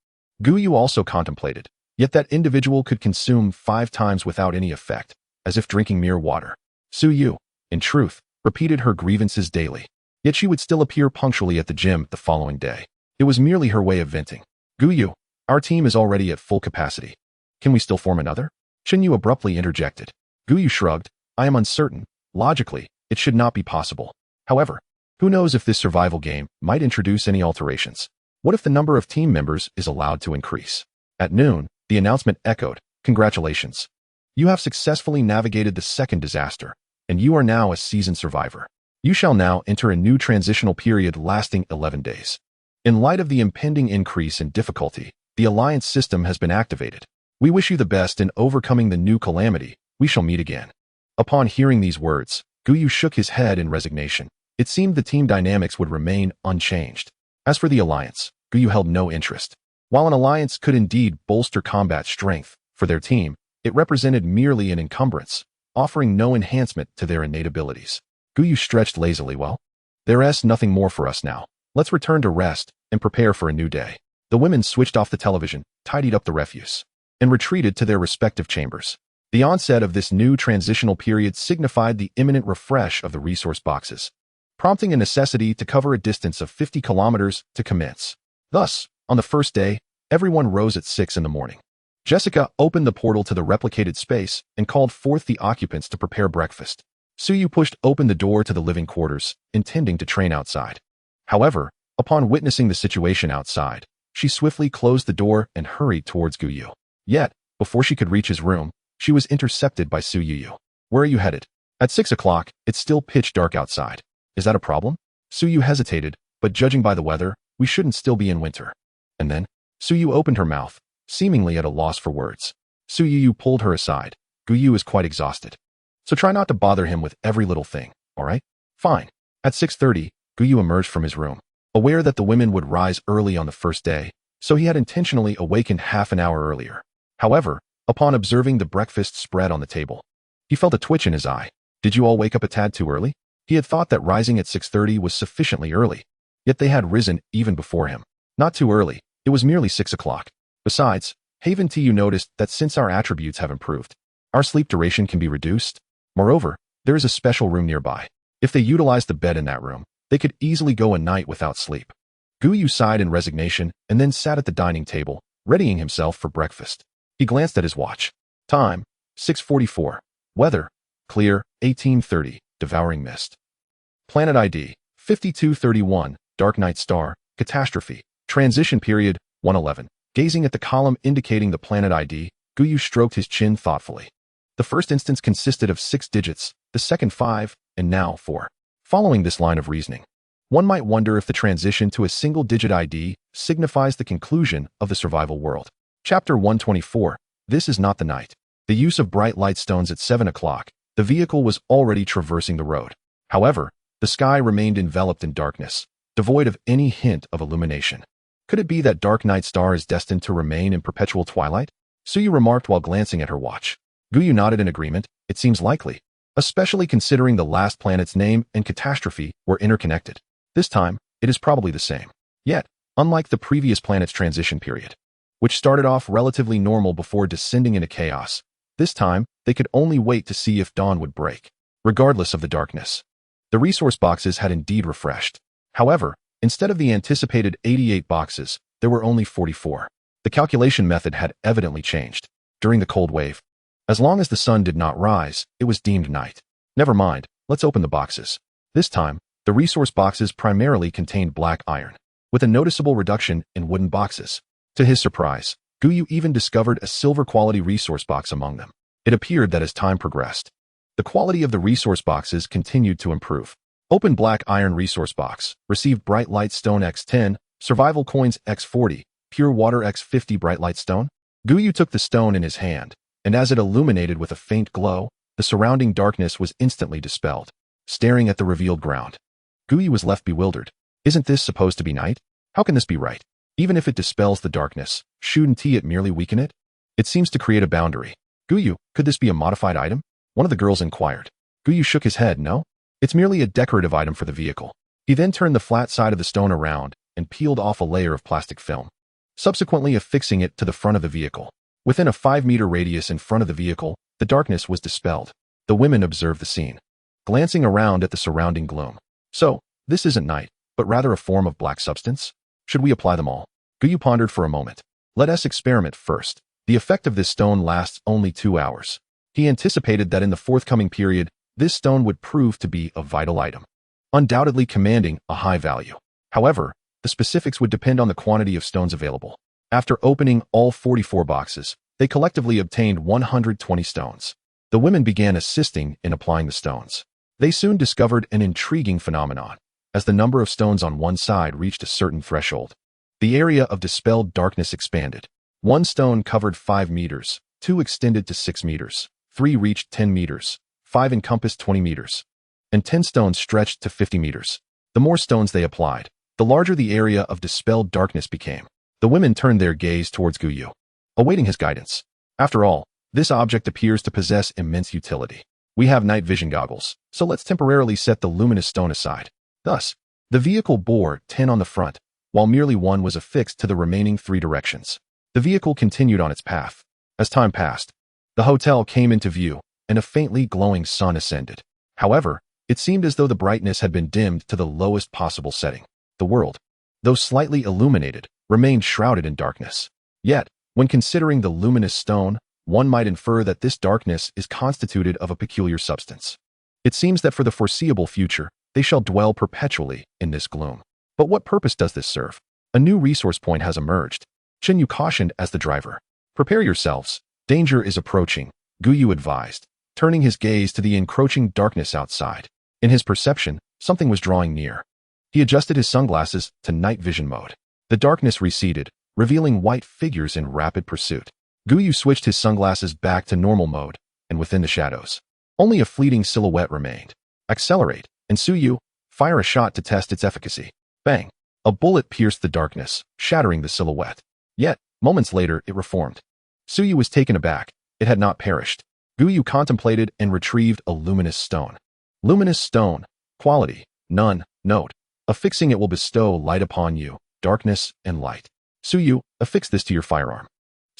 Gu Yu also contemplated, yet that individual could consume 5 times without any effect, as if drinking mere water. Su Yu, in truth, repeated her grievances daily. Yet she would still appear punctually at the gym the following day. It was merely her way of venting. Gu Yu, our team is already at full capacity. Can we still form another? Shin Yu abruptly interjected. Gu Yu shrugged. I am uncertain. Logically, it should not be possible. However, who knows if this survival game might introduce any alterations? What if the number of team members is allowed to increase? At noon, the announcement echoed. Congratulations. You have successfully navigated the second disaster, and you are now a seasoned survivor. You shall now enter a new transitional period lasting 11 days. In light of the impending increase in difficulty, the alliance system has been activated. We wish you the best in overcoming the new calamity. We shall meet again. Upon hearing these words, Gu Yu shook his head in resignation. It seemed the team dynamics would remain unchanged. As for the alliance, Gu Yu held no interest. While an alliance could indeed bolster combat strength for their team, it represented merely an encumbrance, offering no enhancement to their innate abilities. Gu Yu stretched lazily. Well, there's nothing more for us now. Let's return to rest and prepare for a new day. The women switched off the television, tidied up the refuse, and retreated to their respective chambers. The onset of this new transitional period signified the imminent refresh of the resource boxes, prompting a necessity to cover a distance of 50 kilometers to commence. Thus, on the first day, everyone rose at 6 in the morning. Jessica opened the portal to the replicated space and called forth the occupants to prepare breakfast. Su Yu pushed open the door to the living quarters, intending to train outside. However, upon witnessing the situation outside, she swiftly closed the door and hurried towards Gu Yu. Yet, before she could reach his room, she was intercepted by Su Yu. Where are you headed? At 6 o'clock, it's still pitch dark outside. Is that a problem? Su Yu hesitated, but judging by the weather, we shouldn't still be in winter. And then, Su Yu opened her mouth, seemingly at a loss for words. Su Yu pulled her aside. Gu Yu is quite exhausted, so try not to bother him with every little thing, all right? Fine. At 6:30, Gu Yu emerged from his room, aware that the women would rise early on the first day, so he had intentionally awakened half an hour earlier. However, upon observing the breakfast spread on the table, he felt a twitch in his eye. Did you all wake up a tad too early? He had thought that rising at 6:30 was sufficiently early, yet they had risen even before him. Not too early, it was merely 6 o'clock. Besides, haven't you noticed that since our attributes have improved, our sleep duration can be reduced? Moreover, there is a special room nearby. If they utilized the bed in that room, they could easily go a night without sleep. Gu Yu sighed in resignation and then sat at the dining table, readying himself for breakfast. He glanced at his watch. Time, 6:44. Weather, clear, 18:30, devouring mist. Planet ID, 5231, dark night star, catastrophe. Transition period, 111. Gazing at the column indicating the planet ID, Gu Yu stroked his chin thoughtfully. The first instance consisted of 6 digits, the second 5, and now 4. Following this line of reasoning, one might wonder if the transition to a single-digit ID signifies the conclusion of the survival world. Chapter 124. This is not the night. The use of bright light stones at 7 o'clock, the vehicle was already traversing the road. However, the sky remained enveloped in darkness, devoid of any hint of illumination. Could it be that dark night star is destined to remain in perpetual twilight? Su Yu remarked while glancing at her watch. Gu Yu nodded in agreement. It seems likely, especially considering the last planet's name and catastrophe were interconnected. This time, it is probably the same. Yet, unlike the previous planet's transition period, which started off relatively normal before descending into chaos, this time, they could only wait to see if dawn would break. Regardless of the darkness, the resource boxes had indeed refreshed. However, instead of the anticipated 88 boxes, there were only 44. The calculation method had evidently changed. During the cold wave, as long as the sun did not rise, it was deemed night. Never mind, let's open the boxes. This time, the resource boxes primarily contained black iron, with a noticeable reduction in wooden boxes. To his surprise, Gu Yu even discovered a silver-quality resource box among them. It appeared that as time progressed, the quality of the resource boxes continued to improve. Open black iron resource box, received bright light stone X10, survival coins X40, pure water X50 bright light stone. Gu Yu took the stone in his hand, and as it illuminated with a faint glow, the surrounding darkness was instantly dispelled. Staring at the revealed ground, Gu Yu was left bewildered. Isn't this supposed to be night? How can this be right? Even if it dispels the darkness, shouldn't it merely weaken it? It seems to create a boundary. Gu Yu, could this be a modified item? One of the girls inquired. Gu Yu shook his head. No. It's merely a decorative item for the vehicle. He then turned the flat side of the stone around and peeled off a layer of plastic film, subsequently affixing it to the front of the vehicle. Within a 5-meter radius in front of the vehicle, the darkness was dispelled. The women observed the scene, glancing around at the surrounding gloom. So, this isn't night, but rather a form of black substance? Should we apply them all? Gu Yu pondered for a moment. Let us experiment first. The effect of this stone lasts only 2 hours. He anticipated that in the forthcoming period, this stone would prove to be a vital item, undoubtedly commanding a high value. However, the specifics would depend on the quantity of stones available. After opening all 44 boxes, they collectively obtained 120 stones. The women began assisting in applying the stones. They soon discovered an intriguing phenomenon. As the number of stones on one side reached a certain threshold, the area of dispelled darkness expanded. 1 stone covered 5 meters, 2 extended to 6 meters, 3 reached 10 meters, 5 encompassed 20 meters, and 10 stones stretched to 50 meters. The more stones they applied, the larger the area of dispelled darkness became. The women turned their gaze towards Gu Yu, awaiting his guidance. After all, this object appears to possess immense utility. We have night vision goggles, so let's temporarily set the luminous stone aside. Thus, the vehicle bore 10 on the front, while merely 1 was affixed to the remaining 3 directions. The vehicle continued on its path. As time passed, the hotel came into view, and a faintly glowing sun ascended. However, it seemed as though the brightness had been dimmed to the lowest possible setting. The world, though slightly illuminated, remained shrouded in darkness. Yet, when considering the luminous stone, one might infer that this darkness is constituted of a peculiar substance. It seems that for the foreseeable future, they shall dwell perpetually in this gloom. But what purpose does this serve? A new resource point has emerged. Chen Yu cautioned as the driver. Prepare yourselves. Danger is approaching, Gu Yu advised, turning his gaze to the encroaching darkness outside. In his perception, something was drawing near. He adjusted his sunglasses to night vision mode. The darkness receded, revealing white figures in rapid pursuit. Gu Yu switched his sunglasses back to normal mode, and within the shadows, only a fleeting silhouette remained. Accelerate, and Yu, fire a shot to test its efficacy. Bang! A bullet pierced the darkness, shattering the silhouette. Yet, moments later, it reformed. Yu was taken aback. It had not perished. Gu Yu contemplated and retrieved a luminous stone. Luminous stone. Quality. None. Note. Affixing it will bestow light upon you, darkness and light. Yu, affix this to your firearm.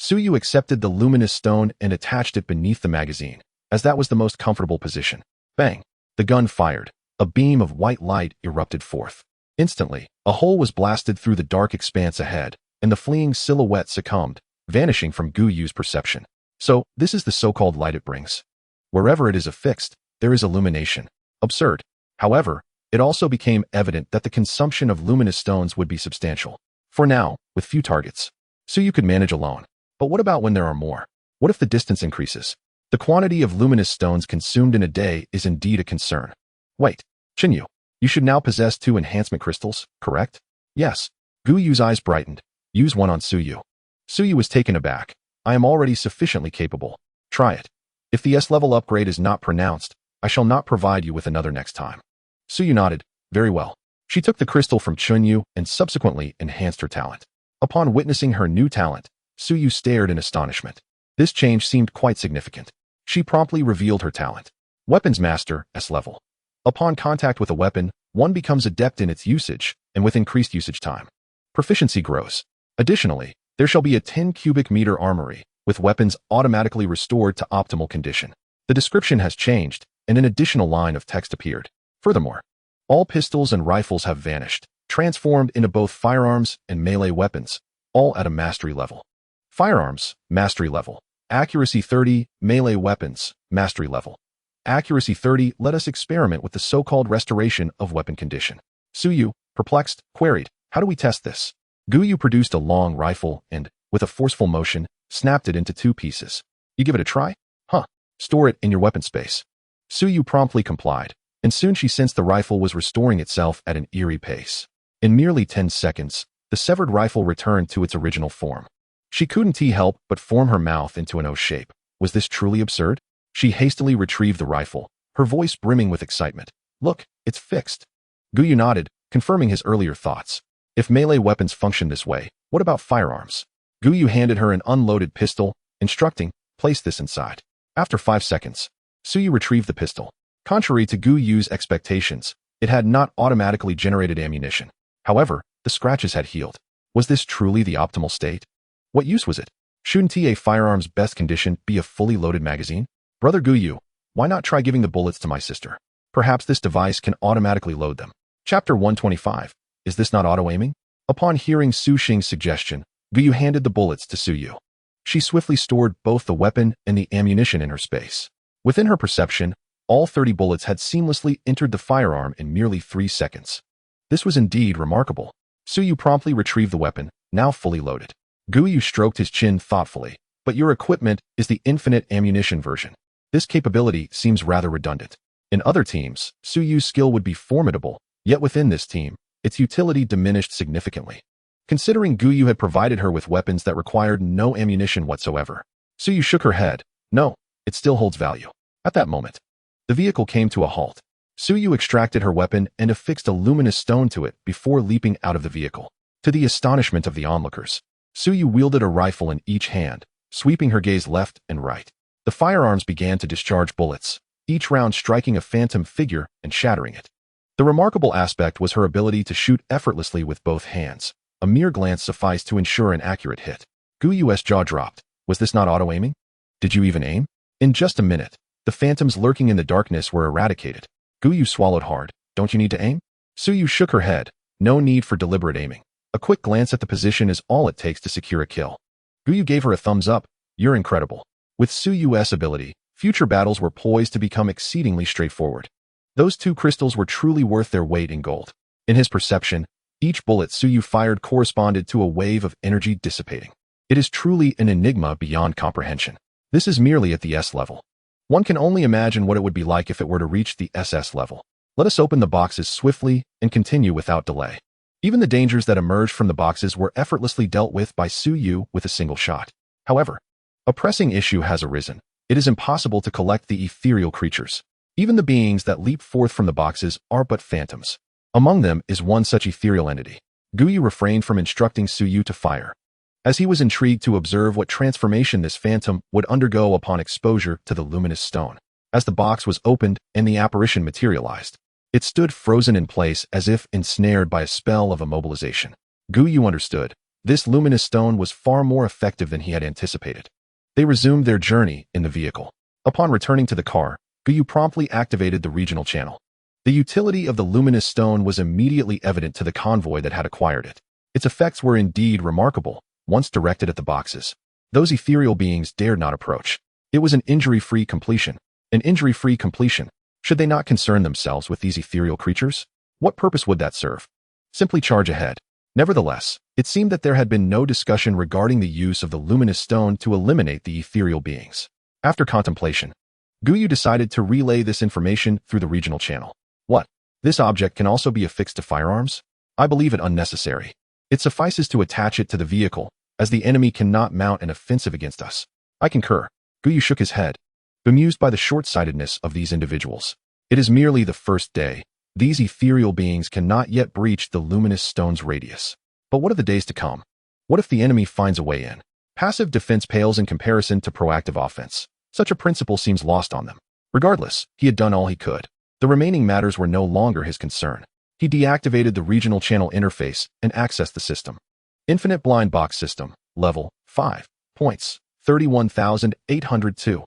Yu accepted the luminous stone and attached it beneath the magazine, as that was the most comfortable position. Bang! The gun fired. A beam of white light erupted forth. Instantly, a hole was blasted through the dark expanse ahead, and the fleeing silhouette succumbed, vanishing from Gu Yu's perception. So, this is the so-called light it brings. Wherever it is affixed, there is illumination. Absurd. However, it also became evident that the consumption of luminous stones would be substantial. For now, with few targets, Yu could manage alone. But what about when there are more? What if the distance increases? The quantity of luminous stones consumed in a day is indeed a concern. Wait, Chen Yu, you should now possess 2 enhancement crystals, correct? Yes. Gu Yu's eyes brightened. Use one on Yu. Yu was taken aback. I am already sufficiently capable. Try it. If the S-level upgrade is not pronounced, I shall not provide you with another next time. Yu nodded. Very well. She took the crystal from Chen Yu and subsequently enhanced her talent. Upon witnessing her new talent, Yu stared in astonishment. This change seemed quite significant. She promptly revealed her talent. Weapons Master, S-level. Upon contact with a weapon, one becomes adept in its usage, and with increased usage time, proficiency grows. Additionally, there shall be a 10 cubic meter armory, with weapons automatically restored to optimal condition. The description has changed, and an additional line of text appeared. Furthermore, all pistols and rifles have vanished, transformed into both firearms and melee weapons, all at a mastery level. Firearms, mastery level. Accuracy 30, melee weapons, mastery level. Accuracy 30, let us experiment with the so-called restoration of weapon condition. Yu, perplexed, queried, how do we test this? Gu Yu produced a long rifle and, with a forceful motion, snapped it into 2 pieces. You give it a try? Huh. Store it in your weapon space. Yu promptly complied, and soon she sensed the rifle was restoring itself at an eerie pace. In merely 10 seconds, the severed rifle returned to its original form. She couldn't help but form her mouth into an O shape. Was this truly absurd? She hastily retrieved the rifle, her voice brimming with excitement. Look, it's fixed. Gu Yu nodded, confirming his earlier thoughts. If melee weapons function this way, what about firearms? Gu Yu handed her an unloaded pistol, instructing, place this inside. After 5 seconds, Suyu retrieved the pistol. Contrary to Gu Yu's expectations, it had not automatically generated ammunition. However, the scratches had healed. Was this truly the optimal state? What use was it? Shouldn't a firearm's best condition be a fully loaded magazine? Brother Gu Yu, why not try giving the bullets to my sister? Perhaps this device can automatically load them. Chapter 125. Is this not auto-aiming? Upon hearing Su Xing's suggestion, Gu Yu handed the bullets to Suyu. She swiftly stored both the weapon and the ammunition in her space. Within her perception, all 30 bullets had seamlessly entered the firearm in merely 3 seconds. This was indeed remarkable. Suyu promptly retrieved the weapon, now fully loaded. Gu Yu stroked his chin thoughtfully. But your equipment is the infinite ammunition version. This capability seems rather redundant. In other teams, Suyu's skill would be formidable, yet within this team, its utility diminished significantly. Considering Gu Yu had provided her with weapons that required no ammunition whatsoever, Suyu shook her head. No, it still holds value. At that moment, the vehicle came to a halt. Suyu extracted her weapon and affixed a luminous stone to it before leaping out of the vehicle. To the astonishment of the onlookers, Suyu wielded a rifle in each hand, sweeping her gaze left and right. The firearms began to discharge bullets, each round striking a phantom figure and shattering it. The remarkable aspect was her ability to shoot effortlessly with both hands. A mere glance sufficed to ensure an accurate hit. Gu Yu's jaw dropped. Was this not auto-aiming? Did you even aim? In just a minute, the phantoms lurking in the darkness were eradicated. Gu Yu swallowed hard. Don't you need to aim? Suyu shook her head. No need for deliberate aiming. A quick glance at the position is all it takes to secure a kill. Gu Yu gave her a thumbs up. You're incredible. With Suyu's ability, future battles were poised to become exceedingly straightforward. Those 2 crystals were truly worth their weight in gold. In his perception, each bullet Suyu fired corresponded to a wave of energy dissipating. It is truly an enigma beyond comprehension. This is merely at the S level. One can only imagine what it would be like if it were to reach the SS level. Let us open the boxes swiftly and continue without delay. Even the dangers that emerged from the boxes were effortlessly dealt with by Suyu with a single shot. However, a pressing issue has arisen. It is impossible to collect the ethereal creatures. Even the beings that leap forth from the boxes are but phantoms. Among them is one such ethereal entity. Gu Yu refrained from instructing Suyu to fire, as he was intrigued to observe what transformation this phantom would undergo upon exposure to the luminous stone. As the box was opened and the apparition materialized, it stood frozen in place as if ensnared by a spell of immobilization. Gu Yu understood. This luminous stone was far more effective than he had anticipated. They resumed their journey in the vehicle. Upon returning to the car, Gu Yu promptly activated the regional channel. The utility of the luminous stone was immediately evident to the convoy that had acquired it. Its effects were indeed remarkable, once directed at the boxes. Those ethereal beings dared not approach. It was an injury-free completion. An injury-free completion. Should they not concern themselves with these ethereal creatures? What purpose would that serve? Simply charge ahead. Nevertheless, it seemed that there had been no discussion regarding the use of the luminous stone to eliminate the ethereal beings. After contemplation, Gu Yu decided to relay this information through the regional channel. What? This object can also be affixed to firearms? I believe it unnecessary. It suffices to attach it to the vehicle, as the enemy cannot mount an offensive against us. I concur. Gu Yu shook his head, bemused by the short-sightedness of these individuals. It is merely the first day. These ethereal beings cannot yet breach the luminous stone's radius. But what of the days to come? What if the enemy finds a way in? Passive defense pales in comparison to proactive offense. Such a principle seems lost on them. Regardless, he had done all he could. The remaining matters were no longer his concern. He deactivated the regional channel interface and accessed the system. Infinite blind box system, level 5, points, 31,802.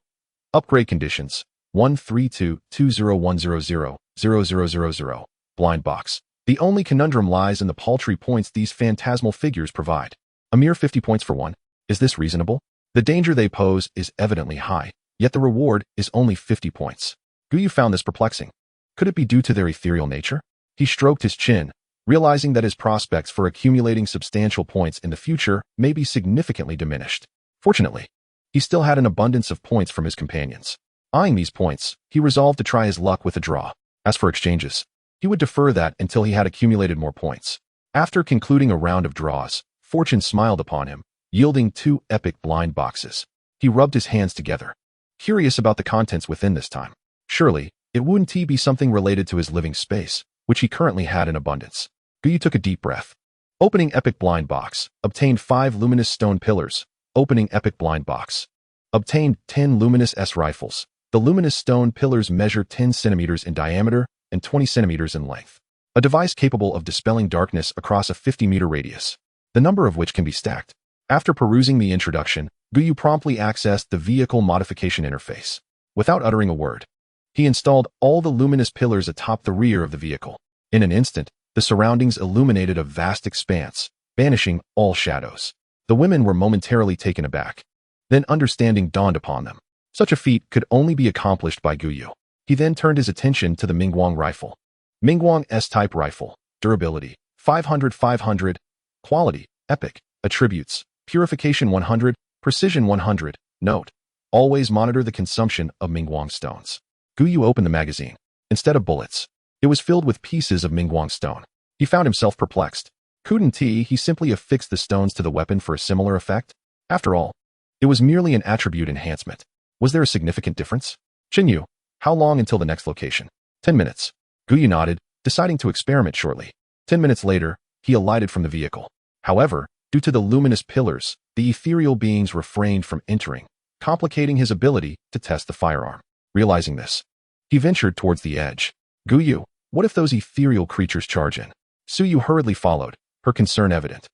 Upgrade conditions, 132-20100-0000. Blind box. The only conundrum lies in the paltry points these phantasmal figures provide. A mere 50 points for one. Is this reasonable? The danger they pose is evidently high, yet the reward is only 50 points. Gu Yu found this perplexing. Could it be due to their ethereal nature? He stroked his chin, realizing that his prospects for accumulating substantial points in the future may be significantly diminished. Fortunately, he still had an abundance of points from his companions. Eyeing these points, he resolved to try his luck with a draw. As for exchanges, he would defer that until he had accumulated more points. After concluding a round of draws, fortune smiled upon him, yielding 2 epic blind boxes. He rubbed his hands together, curious about the contents within this time. Surely, it wouldn't be something related to his living space. which he currently had in abundance. Gu Yu took a deep breath. Opening epic blind box. Obtained 5 luminous stone pillars. Opening epic blind box. Obtained 10 luminous S rifles. The luminous stone pillars measure 10 centimeters in diameter and 20 centimeters in length. A device capable of dispelling darkness across a 50-meter radius, the number of which can be stacked. After perusing the introduction, Gu Yu promptly accessed the vehicle modification interface. Without uttering a word, he installed all the luminous pillars atop the rear of the vehicle. In an instant, the surroundings illuminated a vast expanse, banishing all shadows. The women were momentarily taken aback. Then understanding dawned upon them. Such a feat could only be accomplished by Gu Yu. He then turned his attention to the Mingguang rifle. Mingguang S-type rifle. Durability, 500/500. Quality, epic. Attributes, purification 100, precision 100. Note, always monitor the consumption of Mingguang stones. Gu Yu opened the magazine. Instead of bullets, it was filled with pieces of Mingguang stone. He found himself perplexed. Couldn't he simply affix the stones to the weapon for a similar effect? After all, it was merely an attribute enhancement. Was there a significant difference? Xinyu, how long until the next location? 10 minutes. Gu Yu nodded, deciding to experiment shortly. 10 minutes later, he alighted from the vehicle. However, due to the luminous pillars, the ethereal beings refrained from entering, complicating his ability to test the firearm. Realizing this, he ventured towards the edge. Gu Yu, what if those ethereal creatures charge in? Su Yu hurriedly followed, her concern evident.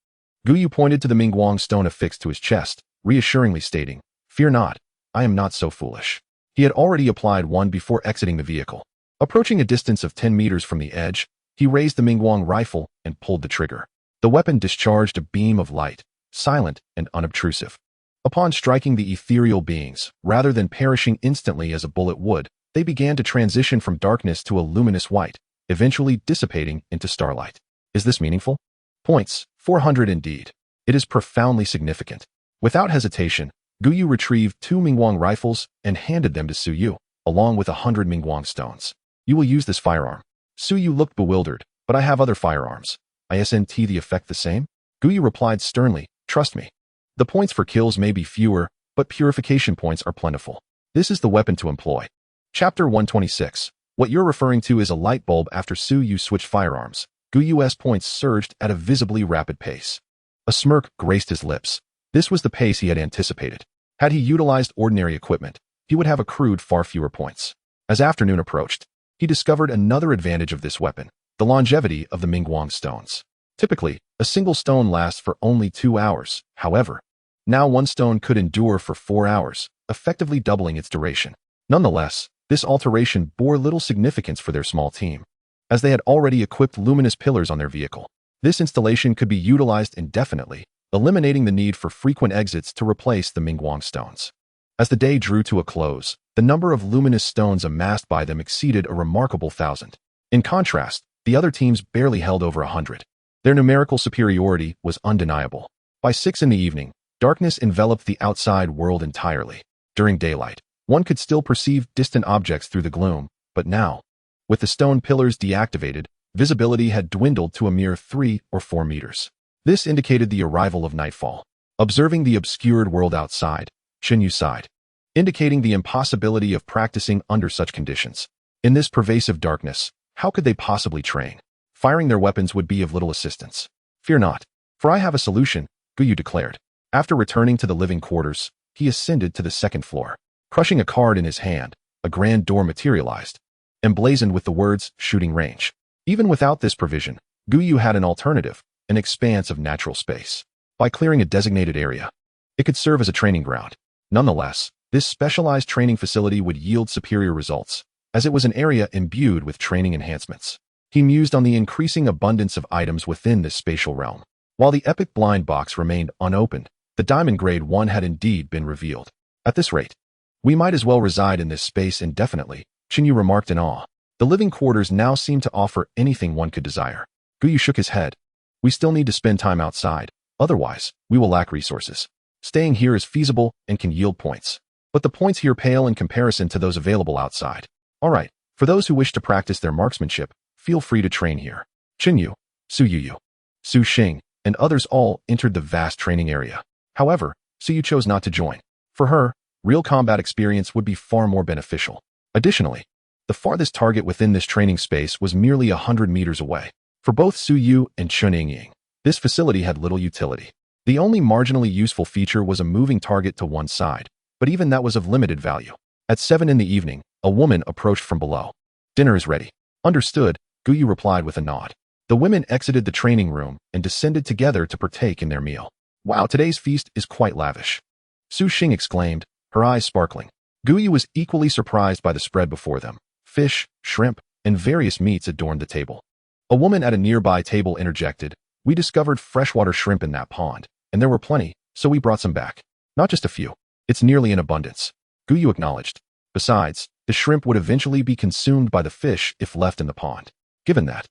Gu Yu pointed to the Mingguang stone affixed to his chest, reassuringly stating, "Fear not, I am not so foolish." He had already applied one before exiting the vehicle. Approaching a distance of 10 meters from the edge, he raised the Mingguang rifle and pulled the trigger. The weapon discharged a beam of light, silent and unobtrusive. Upon striking the ethereal beings, rather than perishing instantly as a bullet would, they began to transition from darkness to a luminous white, eventually dissipating into starlight. Is this meaningful? Points, 400 indeed. It is profoundly significant. Without hesitation, Gu Yu retrieved 2 Mingguang rifles and handed them to Su Yu, along with 100 Mingguang stones. You will use this firearm. Su Yu looked bewildered, but I have other firearms. Isn't the effect the same? Gu Yu replied sternly, trust me. The points for kills may be fewer, but purification points are plentiful. This is the weapon to employ. Chapter 126. What you're referring to is a light bulb. After Su Yu switched firearms, Gu Yu's points surged at a visibly rapid pace. A smirk graced his lips. This was the pace he had anticipated. Had he utilized ordinary equipment, he would have accrued far fewer points. As afternoon approached, he discovered another advantage of this weapon, the longevity of the Mingguang stones. Typically, a single stone lasts for only 2 hours. However, now one stone could endure for 4 hours, effectively doubling its duration. Nonetheless, this alteration bore little significance for their small team, as they had already equipped luminous pillars on their vehicle. This installation could be utilized indefinitely, eliminating the need for frequent exits to replace the Mingguang stones. As the day drew to a close, the number of luminous stones amassed by them exceeded a remarkable 1,000. In contrast, the other teams barely held over 100. Their numerical superiority was undeniable. By 6 in the evening, darkness enveloped the outside world entirely. During daylight, one could still perceive distant objects through the gloom, but now, with the stone pillars deactivated, visibility had dwindled to a mere 3 or 4 meters. This indicated the arrival of nightfall. Observing the obscured world outside, Xinyu sighed, indicating the impossibility of practicing under such conditions. In this pervasive darkness, how could they possibly train? Firing their weapons would be of little assistance. Fear not, for I have a solution, Gu Yu declared. After returning to the living quarters, he ascended to the 2nd floor. Crushing a card in his hand, a grand door materialized, emblazoned with the words, shooting range. Even without this provision, Gu Yu had an alternative, an expanse of natural space. By clearing a designated area, it could serve as a training ground. Nonetheless, this specialized training facility would yield superior results, as it was an area imbued with training enhancements. He mused on the increasing abundance of items within this spatial realm. While the epic blind box remained unopened, the diamond grade 1 had indeed been revealed. At this rate, we might as well reside in this space indefinitely, Xinyu remarked in awe. The living quarters now seemed to offer anything one could desire. Gu Yu shook his head. We still need to spend time outside, otherwise, we will lack resources. Staying here is feasible and can yield points, but the points here pale in comparison to those available outside. Alright, for those who wish to practice their marksmanship, feel free to train here. Xinyu, Su Yu, Su Xing, and others all entered the vast training area. However, Su Yu chose not to join. For her, real combat experience would be far more beneficial. Additionally, The farthest target within this training space was merely 100 meters away. For both Su Yu and Chun Ying, this facility had little utility. The only marginally useful feature was a moving target to one side, but even that was of limited value. At 7 in the evening, a woman approached from below. "Dinner is ready." "Understood," Gu Yu replied with a nod. The women exited the training room and descended together to partake in their meal. "Wow, today's feast is quite lavish," Su Xing exclaimed, her eyes sparkling. Gu Yu was equally surprised by the spread before them. Fish, shrimp, and various meats adorned the table. A woman at a nearby table interjected, "We discovered freshwater shrimp in that pond, and there were plenty, so we brought some back. Not just a few. It's nearly in abundance," Gu Yu acknowledged. Besides, the shrimp would eventually be consumed by the fish if left in the pond. Given that,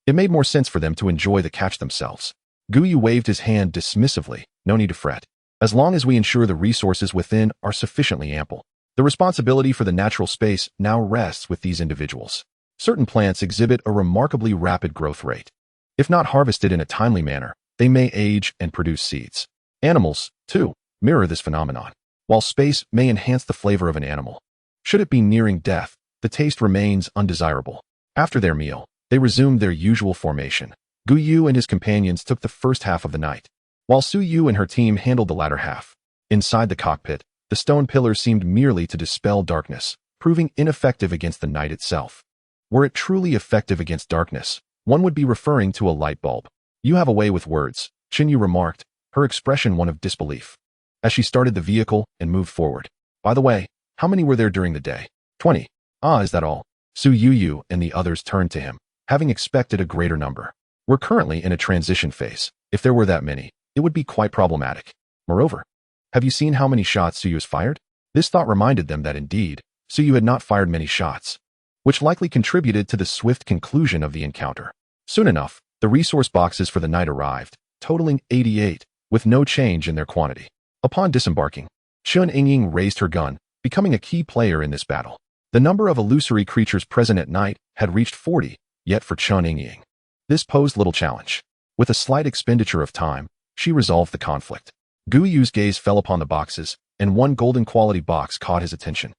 it made more sense for them to enjoy the catch themselves. Gu Yu waved his hand dismissively. "No need to fret. As long as we ensure the resources within are sufficiently ample. The responsibility for the natural space now rests with these individuals. Certain plants exhibit a remarkably rapid growth rate. If not harvested in a timely manner, they may age and produce seeds. Animals, too, mirror this phenomenon. While space may enhance the flavor of an animal, should it be nearing death, the taste remains undesirable." After their meal, they resumed their usual formation. Gu Yu and his companions took the first half of the night, while Su Yu and her team handled the latter half. Inside the cockpit, the stone pillars seemed merely to dispel darkness, proving ineffective against the night itself. Were it truly effective against darkness, one would be referring to a light bulb. "You have a way with words," Chin Yu remarked, her expression one of disbelief, as she started the vehicle and moved forward. "By the way, how many were there during the day?" 20. "Ah, is that all?" Su Yu and the others turned to him, having expected a greater number. "We're currently in a transition phase. If there were that many, it would be quite problematic. Moreover, have you seen how many shots Su Yu has fired?" This thought reminded them that indeed, Su Yu had not fired many shots, which likely contributed to the swift conclusion of the encounter. Soon enough, the resource boxes for the night arrived, totaling 88, with no change in their quantity. Upon disembarking, Chun Ying raised her gun, becoming a key player in this battle. The number of illusory creatures present at night had reached 40, yet for Chun Ying, this posed little challenge. With a slight expenditure of time, she resolved the conflict. Gu Yu's gaze fell upon the boxes, and one golden quality box caught his attention,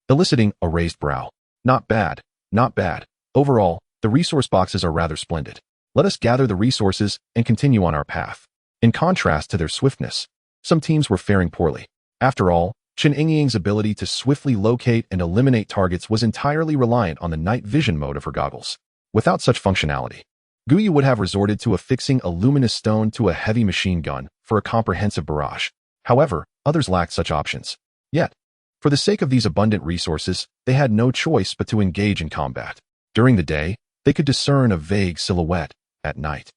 eliciting a raised brow. "Not bad, not bad. Overall, the resource boxes are rather splendid. Let us gather the resources and continue on our path." In contrast to their swiftness, some teams were faring poorly. After all, Chun Ying's ability to swiftly locate and eliminate targets was entirely reliant on the night vision mode of her goggles. Without such functionality, Gu Yu would have resorted to affixing a luminous stone to a heavy machine gun for a comprehensive barrage. However, others lacked such options. Yet, for the sake of these abundant resources, they had no choice but to engage in combat. During the day, they could discern a vague silhouette. At night,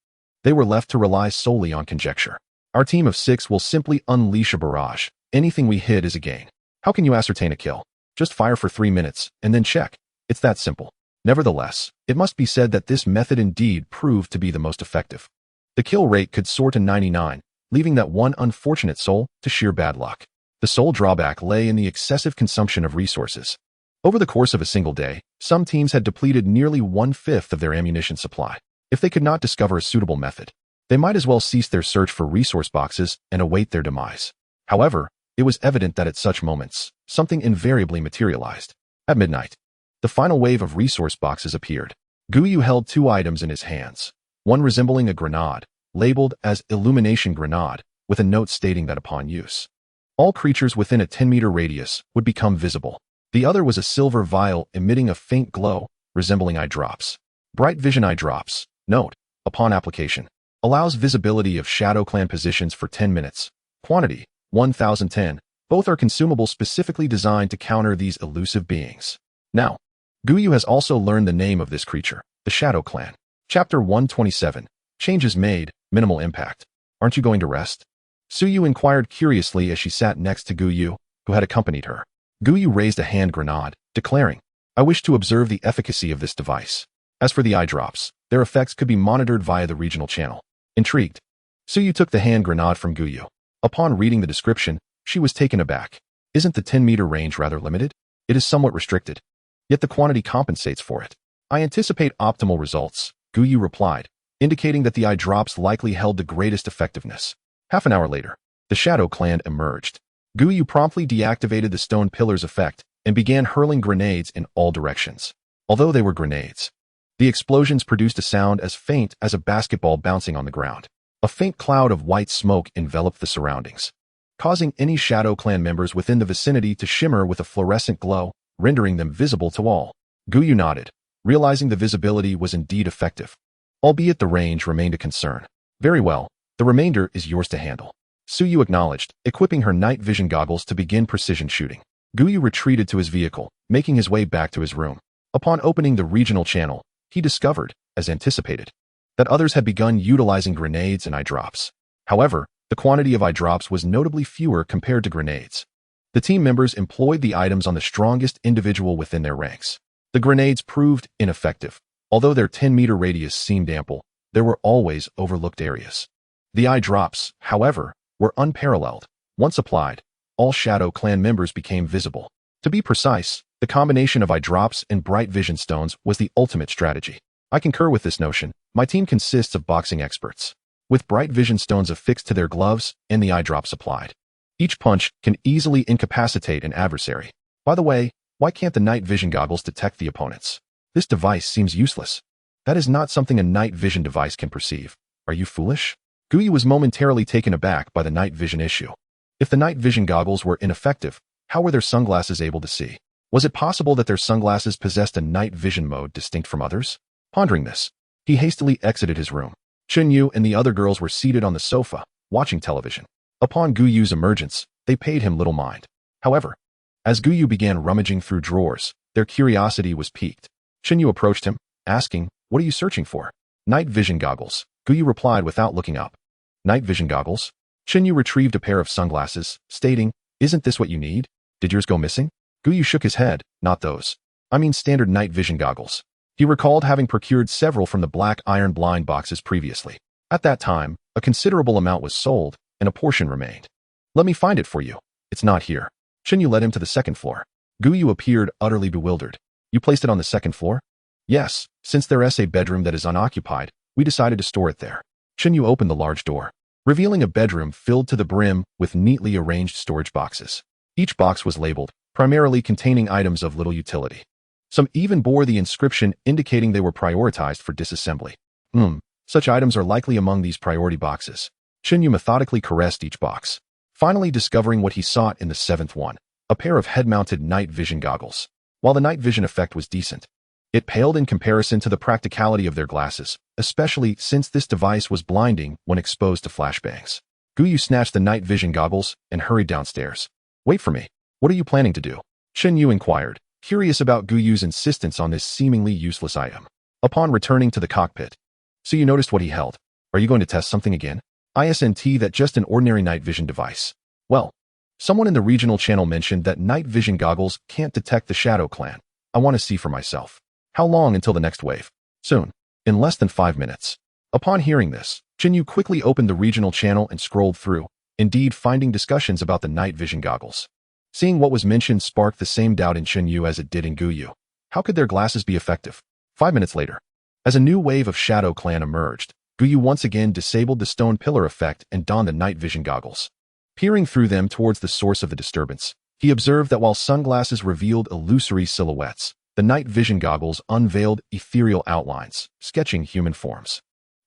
they were left to rely solely on conjecture. "Our team of 6 will simply unleash a barrage. Anything we hit is a gain. How can you ascertain a kill? Just fire for 3 minutes, and then check. It's that simple." Nevertheless, it must be said that this method indeed proved to be the most effective. The kill rate could soar to 99, leaving that one unfortunate soul to sheer bad luck. The sole drawback lay in the excessive consumption of resources. Over the course of a single day, some teams had depleted nearly 1/5 of their ammunition supply. If they could not discover a suitable method, they might as well cease their search for resource boxes and await their demise. However, it was evident that at such moments, something invariably materialized. At midnight, the final wave of resource boxes appeared. Gu Yu held 2 items in his hands, one resembling a grenade, labeled as Illumination Grenade, with a note stating that upon use, all creatures within a 10-meter radius would become visible. The other was a silver vial emitting a faint glow, resembling eye drops. Bright Vision Eye Drops. Note, upon application, allows visibility of Shadow Clan positions for 10 minutes. Quantity, 1010. Both are consumables specifically designed to counter these elusive beings. Now, Gu Yu has also learned the name of this creature, the Shadow Clan. Chapter 127. Changes made, minimal impact. Aren't you going to rest? Su Yu inquired curiously as she sat next to Gu Yu, who had accompanied her. Gu Yu raised a hand grenade, declaring, "I wish to observe the efficacy of this device. As for the eye drops, their effects could be monitored via the regional channel." Intrigued, Su Yu took the hand grenade from Gu Yu. Upon reading the description, she was taken aback. "Isn't the 10-meter range rather limited? It is somewhat restricted. Yet the quantity compensates for it." "I anticipate optimal results," Gu Yu replied, indicating that the eye drops likely held the greatest effectiveness. Half an hour later, the Shadow Clan emerged. Gu Yu promptly deactivated the stone pillar's effect and began hurling grenades in all directions. although they were grenades. The explosions produced a sound as faint as a basketball bouncing on the ground. A faint cloud of white smoke enveloped the surroundings, causing any Shadow Clan members within the vicinity to shimmer with a fluorescent glow, rendering them visible to all. Gu Yu nodded, realizing the visibility was indeed effective, albeit the range remained a concern. Very well, the remainder is yours to handle. Su Yu acknowledged, equipping her night vision goggles to begin precision shooting. Gu Yu retreated to his vehicle, making his way back to his room. Upon opening the regional channel, he discovered, as anticipated, that others had begun utilizing grenades and eye drops. However, the quantity of eye drops was notably fewer compared to grenades. The team members employed the items on the strongest individual within their ranks. The grenades proved ineffective. Although their 10-meter radius seemed ample, there were always overlooked areas. The eye drops, however, were unparalleled. Once applied, all Shadow Clan members became visible. To be precise, the combination of eye drops and bright vision stones was the ultimate strategy. I concur with this notion. My team consists of boxing experts, with bright vision stones affixed to their gloves and the eye drops applied. Each punch can easily incapacitate an adversary. By the way, why can't the night vision goggles detect the opponents? This device seems useless. That is not something a night vision device can perceive. Are you foolish? Gu Yu was momentarily taken aback by the night vision issue. If the night vision goggles were ineffective, how were their sunglasses able to see? Was it possible that their sunglasses possessed a night vision mode distinct from others? Pondering this, he hastily exited his room. Chun Yu and the other girls were seated on the sofa, watching television. Upon Gu Yu's emergence, they paid him little mind. However, as Gu Yu began rummaging through drawers, their curiosity was piqued. Chun Yu approached him, asking, "What are you searching for?" "Night vision goggles," Gu Yu replied without looking up. "Night vision goggles?" Chun Yu retrieved a pair of sunglasses, stating, "Isn't this what you need? Did yours go missing?" Gu Yu shook his head. "Not those. I mean standard night vision goggles." He recalled having procured several from the black iron blind boxes previously. At that time, a considerable amount was sold, and a portion remained. "Let me find it for you. It's not here." Chun Yu led him to the second floor. Gu Yu appeared utterly bewildered. "You placed it on the second floor?" "Yes, since there is a bedroom that is unoccupied, we decided to store it there." Chun Yu opened the large door, revealing a bedroom filled to the brim with neatly arranged storage boxes. Each box was labeled, primarily containing items of little utility. Some even bore the inscription indicating they were prioritized for disassembly. Such items are likely among these priority boxes. Chun Yu methodically caressed each box, finally discovering what he sought in the seventh one, a pair of head-mounted night vision goggles. While the night vision effect was decent, it paled in comparison to the practicality of their glasses, especially since this device was blinding when exposed to flashbangs. Gu Yu snatched the night vision goggles and hurried downstairs. "Wait for me. What are you planning to do?" Chun Yu inquired, curious about Gu Yu's insistence on this seemingly useless item. Upon returning to the cockpit, "So you noticed what he held. Are you going to test something again?" "Isn't that just an ordinary night vision device?" "Well, someone in the regional channel mentioned that night vision goggles can't detect the Shadow Clan. I want to see for myself." "How long until the next wave?" "Soon. In less than 5 minutes." Upon hearing this, Chun Yu quickly opened the regional channel and scrolled through, indeed finding discussions about the night vision goggles. Seeing what was mentioned sparked the same doubt in Chun Yu as it did in Gu Yu. How could their glasses be effective? 5 minutes later, as a new wave of Shadow Clan emerged, Gu Yu once again disabled the stone pillar effect and donned the night vision goggles. Peering through them towards the source of the disturbance, he observed that while sunglasses revealed illusory silhouettes, the night vision goggles unveiled ethereal outlines, sketching human forms.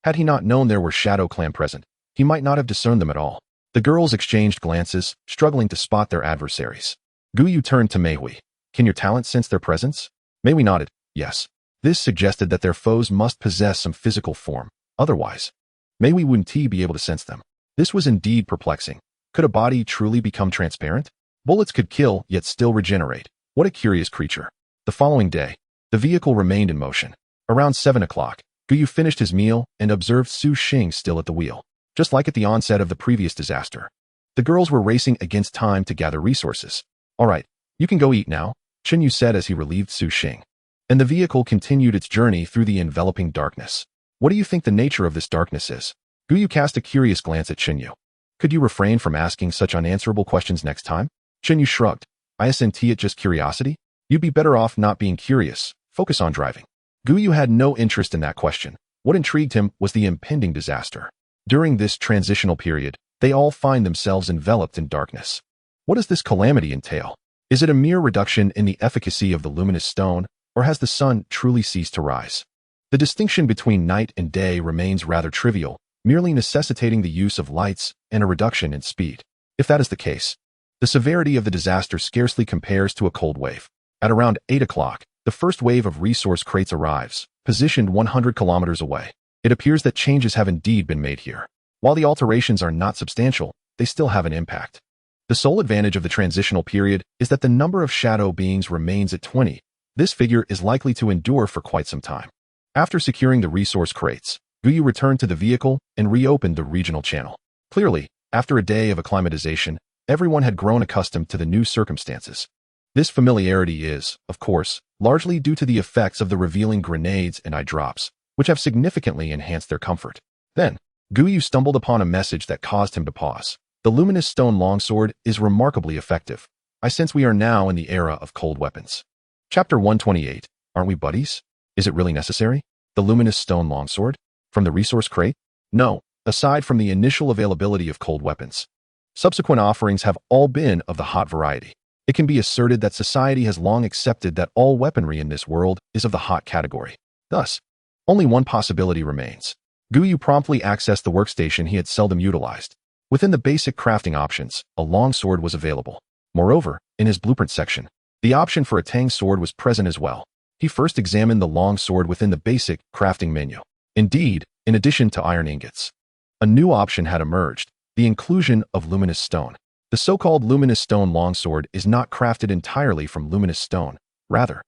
Had he not known there were Shadow Clan present, he might not have discerned them at all. The girls exchanged glances, struggling to spot their adversaries. Gu Yu turned to Mei Hui. "Can your talent sense their presence?" Mei Hui nodded. "Yes." This suggested that their foes must possess some physical form. Otherwise, Mei Hui wouldn't be able to sense them. This was indeed perplexing. Could a body truly become transparent? Bullets could kill, yet still regenerate. What a curious creature. The following day, the vehicle remained in motion. Around 7 o'clock, Gu Yu finished his meal and observed Su Xing still at the wheel. Just like at the onset of the previous disaster, the girls were racing against time to gather resources. "All right, you can go eat now," Chun Yu said as he relieved Su Xing. And the vehicle continued its journey through the enveloping darkness. "What do you think the nature of this darkness is?" Gu Yu cast a curious glance at Chun Yu. "Could you refrain from asking such unanswerable questions next time?" Chun Yu shrugged. "Isn't it just curiosity? You'd be better off not being curious. Focus on driving." Gu Yu had no interest in that question. What intrigued him was the impending disaster. During this transitional period, they all find themselves enveloped in darkness. What does this calamity entail? Is it a mere reduction in the efficacy of the luminous stone, or has the sun truly ceased to rise? The distinction between night and day remains rather trivial, merely necessitating the use of lights and a reduction in speed. If that is the case, the severity of the disaster scarcely compares to a cold wave. At around 8 o'clock, the first wave of resource crates arrives, positioned 100 kilometers away. It appears that changes have indeed been made here. While the alterations are not substantial, they still have an impact. The sole advantage of the transitional period is that the number of shadow beings remains at 20. This figure is likely to endure for quite some time. After securing the resource crates, Gu Yu returned to the vehicle and reopened the regional channel. Clearly, after a day of acclimatization, everyone had grown accustomed to the new circumstances. This familiarity is, of course, largely due to the effects of the revealing grenades and eye drops, which have significantly enhanced their comfort. Then, Gu Yu stumbled upon a message that caused him to pause. The luminous stone longsword is remarkably effective. I sense we are now in the era of cold weapons. Chapter 128. Aren't we buddies? Is it really necessary? The luminous stone longsword? From the resource crate? No, aside from the initial availability of cold weapons. Subsequent offerings have all been of the hot variety. It can be asserted that society has long accepted that all weaponry in this world is of the hot category. Thus, only one possibility remains. Gu Yu promptly accessed the workstation he had seldom utilized. Within the basic crafting options, a longsword was available. Moreover, in his blueprint section, the option for a tang sword was present as well. He first examined the longsword within the basic crafting menu. Indeed, in addition to iron ingots, a new option had emerged, the inclusion of luminous stone. The so-called luminous stone longsword is not crafted entirely from luminous stone. Rather,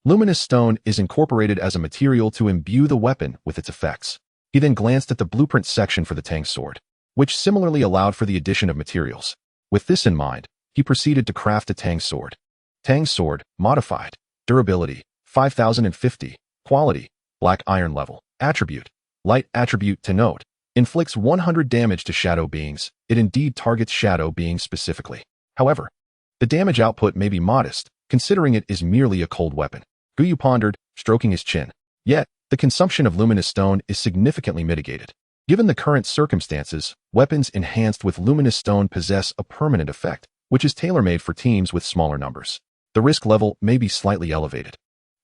luminous stone is incorporated as a material to imbue the weapon with its effects. He then glanced at the blueprint section for the tang sword, which similarly allowed for the addition of materials. With this in mind, he proceeded to craft a tang sword. Tang sword, modified, durability, 5050, quality, black iron level, attribute, light attribute to note, inflicts 100 damage to shadow beings. It indeed targets shadow beings specifically. However, the damage output may be modest, considering it is merely a cold weapon. Gu Yu pondered, stroking his chin. Yet, the consumption of luminous stone is significantly mitigated. Given the current circumstances, weapons enhanced with luminous stone possess a permanent effect, which is tailor-made for teams with smaller numbers. The risk level may be slightly elevated,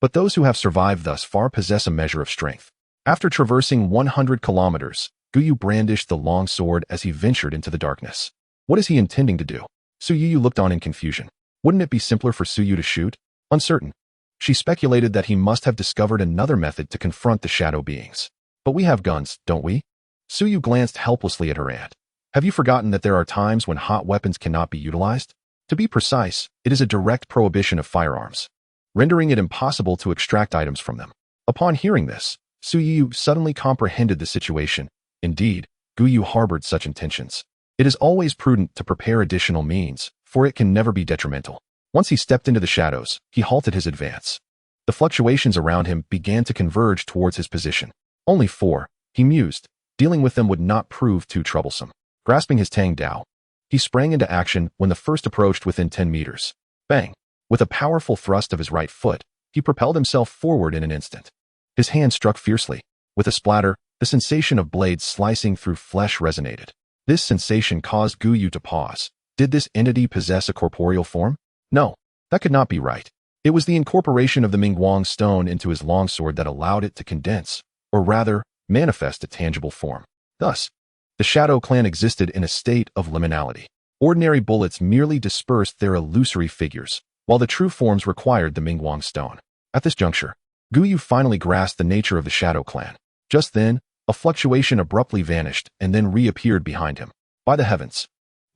but those who have survived thus far possess a measure of strength. After traversing 100 kilometers, Gu Yu brandished the long sword as he ventured into the darkness. What is he intending to do? Su Yu looked on in confusion. Wouldn't it be simpler for Su Yu to shoot? Uncertain. She speculated that he must have discovered another method to confront the shadow beings. But we have guns, don't we? Su Yu glanced helplessly at her aunt. Have you forgotten that there are times when hot weapons cannot be utilized? To be precise, it is a direct prohibition of firearms, rendering it impossible to extract items from them. Upon hearing this, Su Yu suddenly comprehended the situation. Indeed, Gu Yu harbored such intentions. It is always prudent to prepare additional means, for it can never be detrimental. Once he stepped into the shadows, he halted his advance. The fluctuations around him began to converge towards his position. Only 4, he mused. Dealing with them would not prove too troublesome. Grasping his Tang Dao, he sprang into action when the first approached within 10 meters. Bang! With a powerful thrust of his right foot, he propelled himself forward in an instant. His hand struck fiercely. With a splatter, the sensation of blades slicing through flesh resonated. This sensation caused Gu Yu to pause. Did this entity possess a corporeal form? No, that could not be right. It was the incorporation of the Mingguang stone into his longsword that allowed it to condense, or rather, manifest a tangible form. Thus, the Shadow Clan existed in a state of liminality. Ordinary bullets merely dispersed their illusory figures, while the true forms required the Mingguang stone. At this juncture, Gu Yu finally grasped the nature of the Shadow Clan. Just then, a fluctuation abruptly vanished and then reappeared behind him. By the heavens!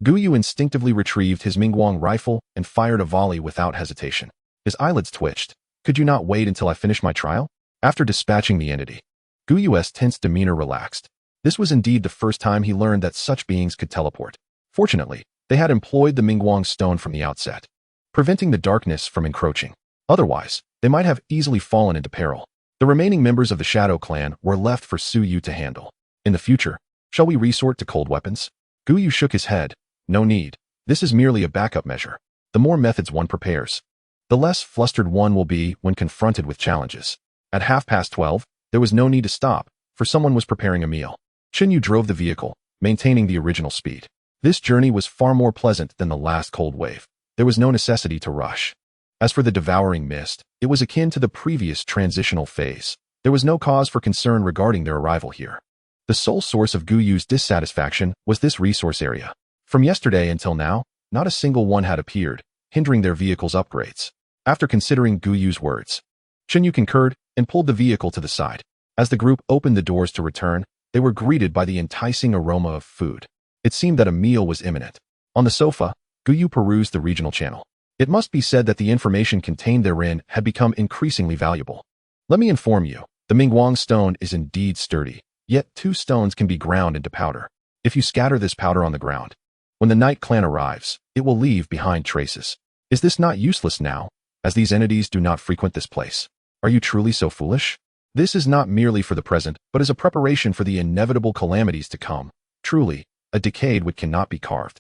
Gu Yu instinctively retrieved his Mingguang rifle and fired a volley without hesitation. His eyelids twitched. Could you not wait until I finish my trial? After dispatching the entity, Gu Yu's tense demeanor relaxed. This was indeed the first time he learned that such beings could teleport. Fortunately, they had employed the Mingguang stone from the outset, preventing the darkness from encroaching. Otherwise, they might have easily fallen into peril. The remaining members of the Shadow Clan were left for Su Yu to handle. In the future, shall we resort to cold weapons? Gu Yu shook his head. No need. This is merely a backup measure. The more methods one prepares, the less flustered one will be when confronted with challenges. At 12:30, there was no need to stop, for someone was preparing a meal. Chen Yu drove the vehicle, maintaining the original speed. This journey was far more pleasant than the last cold wave. There was no necessity to rush. As for the devouring mist, it was akin to the previous transitional phase. There was no cause for concern regarding their arrival here. The sole source of Gu Yu's dissatisfaction was this resource area. From yesterday until now, not a single one had appeared, hindering their vehicle's upgrades. After considering Gu Yu's words, Chen Yu concurred and pulled the vehicle to the side. As the group opened the doors to return, they were greeted by the enticing aroma of food. It seemed that a meal was imminent. On the sofa, Gu Yu perused the regional channel. It must be said that the information contained therein had become increasingly valuable. Let me inform you, the Mingguang stone is indeed sturdy, yet 2 stones can be ground into powder. If you scatter this powder on the ground, when the Night Clan arrives, it will leave behind traces. Is this not useless now, as these entities do not frequent this place? Are you truly so foolish? This is not merely for the present, but as a preparation for the inevitable calamities to come. Truly, a decayed wood cannot be carved.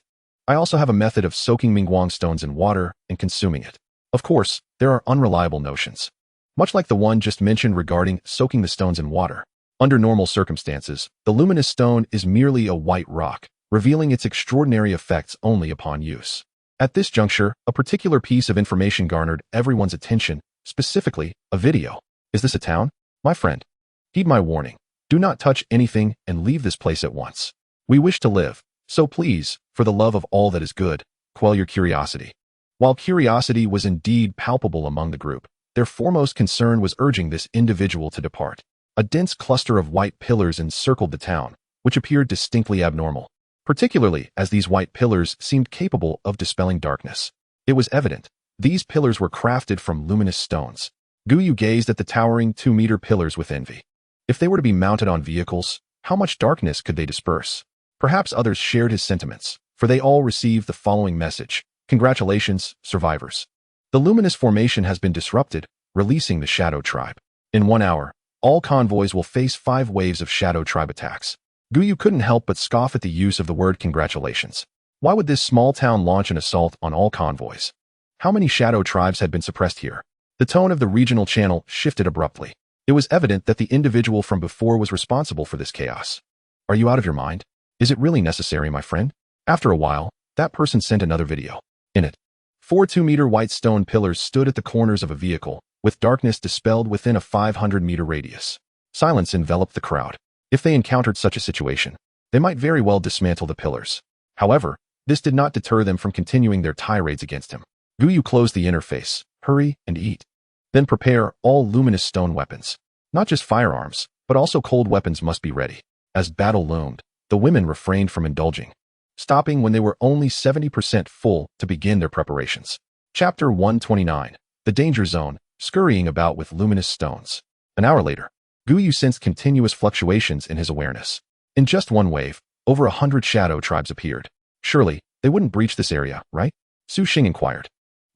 I also have a method of soaking Mingguang stones in water and consuming it. Of course, there are unreliable notions, much like the one just mentioned regarding soaking the stones in water. Under normal circumstances, the luminous stone is merely a white rock, revealing its extraordinary effects only upon use. At this juncture, a particular piece of information garnered everyone's attention, specifically, a video. Is this a town? My friend, heed my warning. Do not touch anything and leave this place at once. We wish to live, so please, for the love of all that is good, quell your curiosity. While curiosity was indeed palpable among the group, their foremost concern was urging this individual to depart. A dense cluster of white pillars encircled the town, which appeared distinctly abnormal, particularly as these white pillars seemed capable of dispelling darkness. It was evident these pillars were crafted from luminous stones. Gu Yu gazed at the towering 2-meter pillars with envy. If they were to be mounted on vehicles, how much darkness could they disperse? Perhaps others shared his sentiments, for they all received the following message: Congratulations, survivors. The luminous formation has been disrupted, releasing the Shadow Tribe. In 1 hour, all convoys will face 5 waves of Shadow Tribe attacks. Gu Yu couldn't help but scoff at the use of the word congratulations. Why would this small town launch an assault on all convoys? How many Shadow Tribes had been suppressed here? The tone of the regional channel shifted abruptly. It was evident that the individual from before was responsible for this chaos. Are you out of your mind? Is it really necessary, my friend? After a while, that person sent another video. In it, 4 2-meter white stone pillars stood at the corners of a vehicle, with darkness dispelled within a 500-meter radius. Silence enveloped the crowd. If they encountered such a situation, they might very well dismantle the pillars. However, this did not deter them from continuing their tirades against him. Gu Yu closed the interface. Hurry and eat. Then prepare all luminous stone weapons. Not just firearms, but also cold weapons must be ready. As battle loomed, the women refrained from indulging, stopping when they were only 70% full to begin their preparations. Chapter 129. The Danger Zone, scurrying about with luminous stones. An hour later, Gu Yu sensed continuous fluctuations in his awareness. In just one wave, over 100 Shadow Tribes appeared. Surely, they wouldn't breach this area, right? Su Xing inquired.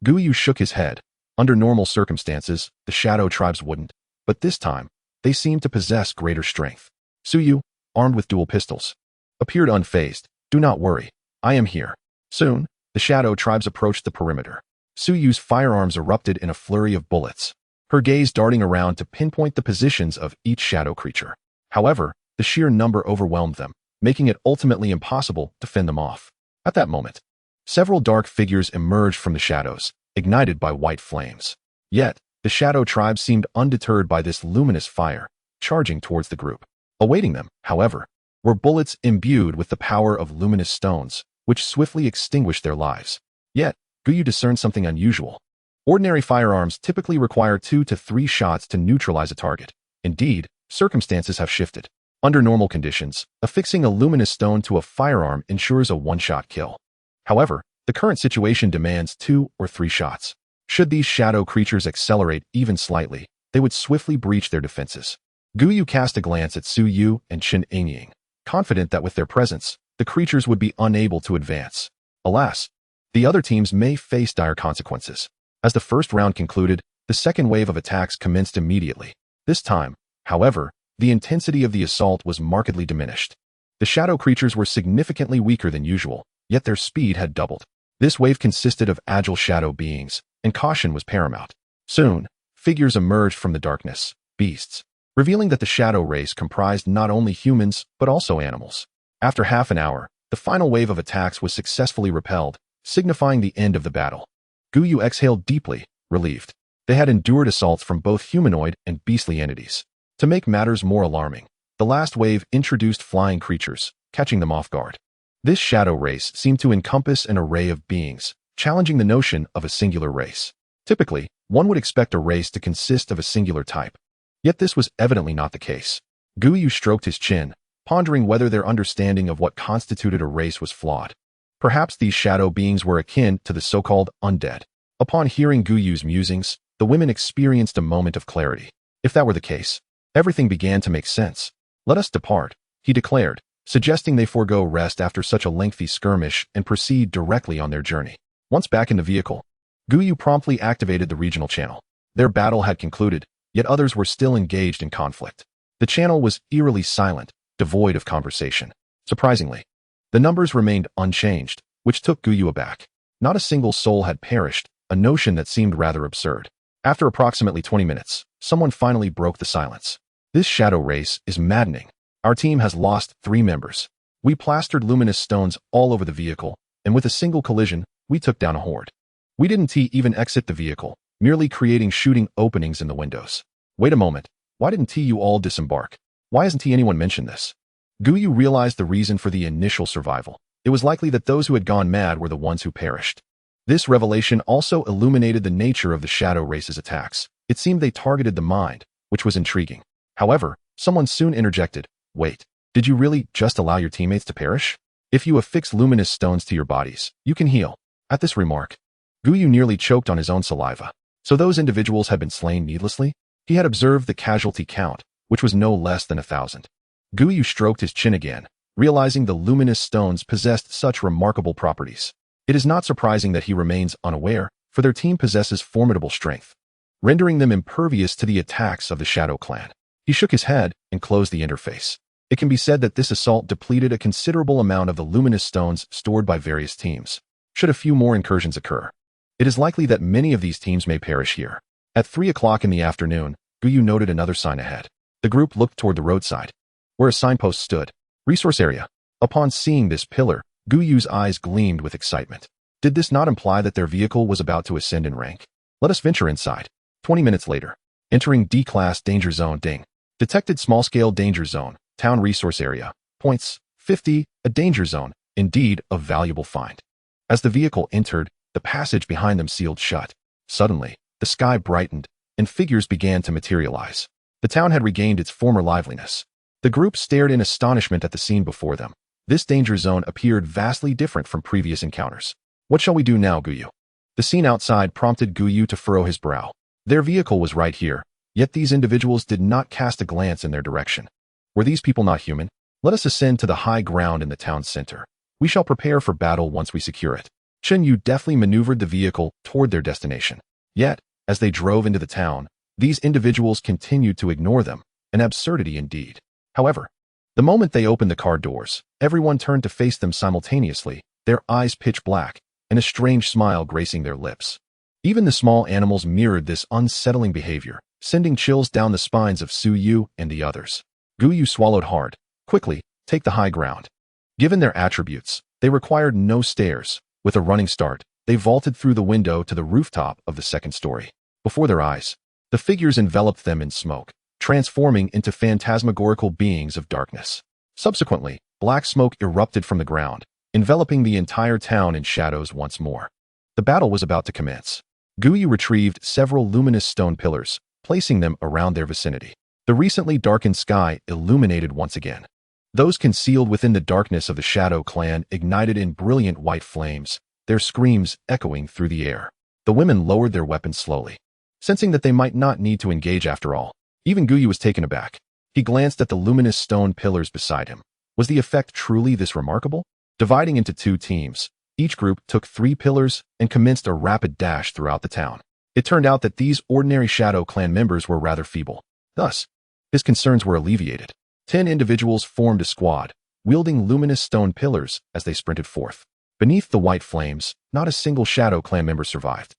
Gu Yu shook his head. Under normal circumstances, the Shadow Tribes wouldn't, but this time, they seemed to possess greater strength. Su Yu, armed with dual pistols, appeared unfazed. Do not worry, I am here. Soon, the Shadow Tribes approached the perimeter. Su Yu's firearms erupted in a flurry of bullets, her gaze darting around to pinpoint the positions of each shadow creature. However, the sheer number overwhelmed them, making it ultimately impossible to fend them off. At that moment, several dark figures emerged from the shadows, ignited by white flames. Yet, the Shadow Tribe seemed undeterred by this luminous fire, charging towards the group. Awaiting them, however, were bullets imbued with the power of luminous stones, which swiftly extinguished their lives. Yet, Gu Yu discerned something unusual. Ordinary firearms typically require 2 to 3 shots to neutralize a target. Indeed, circumstances have shifted. Under normal conditions, affixing a luminous stone to a firearm ensures a one-shot kill. However, the current situation demands 2 or 3 shots. Should these shadow creatures accelerate even slightly, they would swiftly breach their defenses. Gu Yu cast a glance at Su Yu and Chen Yingying, confident that with their presence, the creatures would be unable to advance. Alas, the other teams may face dire consequences. As the first round concluded, the second wave of attacks commenced immediately. This time, however, the intensity of the assault was markedly diminished. The shadow creatures were significantly weaker than usual, yet their speed had doubled. This wave consisted of agile shadow beings, and caution was paramount. Soon, figures emerged from the darkness, beasts, revealing that the shadow race comprised not only humans, but also animals. After half an hour, the final wave of attacks was successfully repelled, signifying the end of the battle. Gu Yu exhaled deeply, relieved. They had endured assaults from both humanoid and beastly entities. To make matters more alarming, the last wave introduced flying creatures, catching them off guard. This shadow race seemed to encompass an array of beings, challenging the notion of a singular race. Typically, one would expect a race to consist of a singular type. Yet this was evidently not the case. Gu Yu stroked his chin, pondering whether their understanding of what constituted a race was flawed. Perhaps these shadow beings were akin to the so-called undead. Upon hearing Gu Yu's musings, the women experienced a moment of clarity. If that were the case, everything began to make sense. "Let us depart," he declared, suggesting they forego rest after such a lengthy skirmish and proceed directly on their journey. Once back in the vehicle, Gu Yu promptly activated the regional channel. Their battle had concluded, yet others were still engaged in conflict. The channel was eerily silent, devoid of conversation. Surprisingly, the numbers remained unchanged, which took Gu Yu aback. Not a single soul had perished, a notion that seemed rather absurd. After approximately 20 minutes, someone finally broke the silence. "This shadow race is maddening. Our team has lost 3 members. We plastered luminous stones all over the vehicle, and with a single collision, we took down a horde. We didn't even exit the vehicle, merely creating shooting openings in the windows. Wait a moment, why didn't you all disembark? Why hasn't anyone mentioned this?" Gu Yu realized the reason for the initial survival. It was likely that those who had gone mad were the ones who perished. This revelation also illuminated the nature of the shadow race's attacks. It seemed they targeted the mind, which was intriguing. However, someone soon interjected, "Wait, did you really just allow your teammates to perish? If you affix luminous stones to your bodies, you can heal." At this remark, Gu Yu nearly choked on his own saliva. So those individuals had been slain needlessly? He had observed the casualty count, which was no less than 1,000. Gu Yu stroked his chin again, realizing the luminous stones possessed such remarkable properties. It is not surprising that he remains unaware, for their team possesses formidable strength, rendering them impervious to the attacks of the Shadow Clan. He shook his head and closed the interface. It can be said that this assault depleted a considerable amount of the luminous stones stored by various teams. Should a few more incursions occur, it is likely that many of these teams may perish here. At 3 o'clock in the afternoon, Gu Yu noted another sign ahead. The group looked toward the roadside, where a signpost stood. "Resource area." Upon seeing this pillar, Gu Yu's eyes gleamed with excitement. Did this not imply that their vehicle was about to ascend in rank? "Let us venture inside." 20 minutes later, entering D-Class Danger Zone Ding. Detected small-scale danger zone, town resource area, points, 50, a danger zone, indeed a valuable find. As the vehicle entered, the passage behind them sealed shut. Suddenly, the sky brightened, and figures began to materialize. The town had regained its former liveliness. The group stared in astonishment at the scene before them. This danger zone appeared vastly different from previous encounters. "What shall we do now, Gu Yu?" The scene outside prompted Gu Yu to furrow his brow. Their vehicle was right here, yet these individuals did not cast a glance in their direction. Were these people not human? "Let us ascend to the high ground in the town center. We shall prepare for battle once we secure it." Chen Yu deftly maneuvered the vehicle toward their destination. Yet, as they drove into the town, these individuals continued to ignore them, an absurdity indeed. However, the moment they opened the car doors, everyone turned to face them simultaneously, their eyes pitch black, and a strange smile gracing their lips. Even the small animals mirrored this unsettling behavior, sending chills down the spines of Su Yu and the others. Gu Yu swallowed hard. "Quickly, take the high ground." Given their attributes, they required no stairs. With a running start, they vaulted through the window to the rooftop of the second story. Before their eyes, the figures enveloped them in smoke, transforming into phantasmagorical beings of darkness. Subsequently, black smoke erupted from the ground, enveloping the entire town in shadows once more. The battle was about to commence. Gu Yu retrieved several luminous stone pillars, placing them around their vicinity. The recently darkened sky illuminated once again. Those concealed within the darkness of the Shadow Clan ignited in brilliant white flames, their screams echoing through the air. The women lowered their weapons slowly, sensing that they might not need to engage after all. Even Gu Yu was taken aback. He glanced at the luminous stone pillars beside him. Was the effect truly this remarkable? Dividing into 2 teams, each group took 3 pillars and commenced a rapid dash throughout the town. It turned out that these ordinary Shadow Clan members were rather feeble. Thus, his concerns were alleviated. 10 individuals formed a squad, wielding luminous stone pillars as they sprinted forth. Beneath the white flames, not a single Shadow Clan member survived.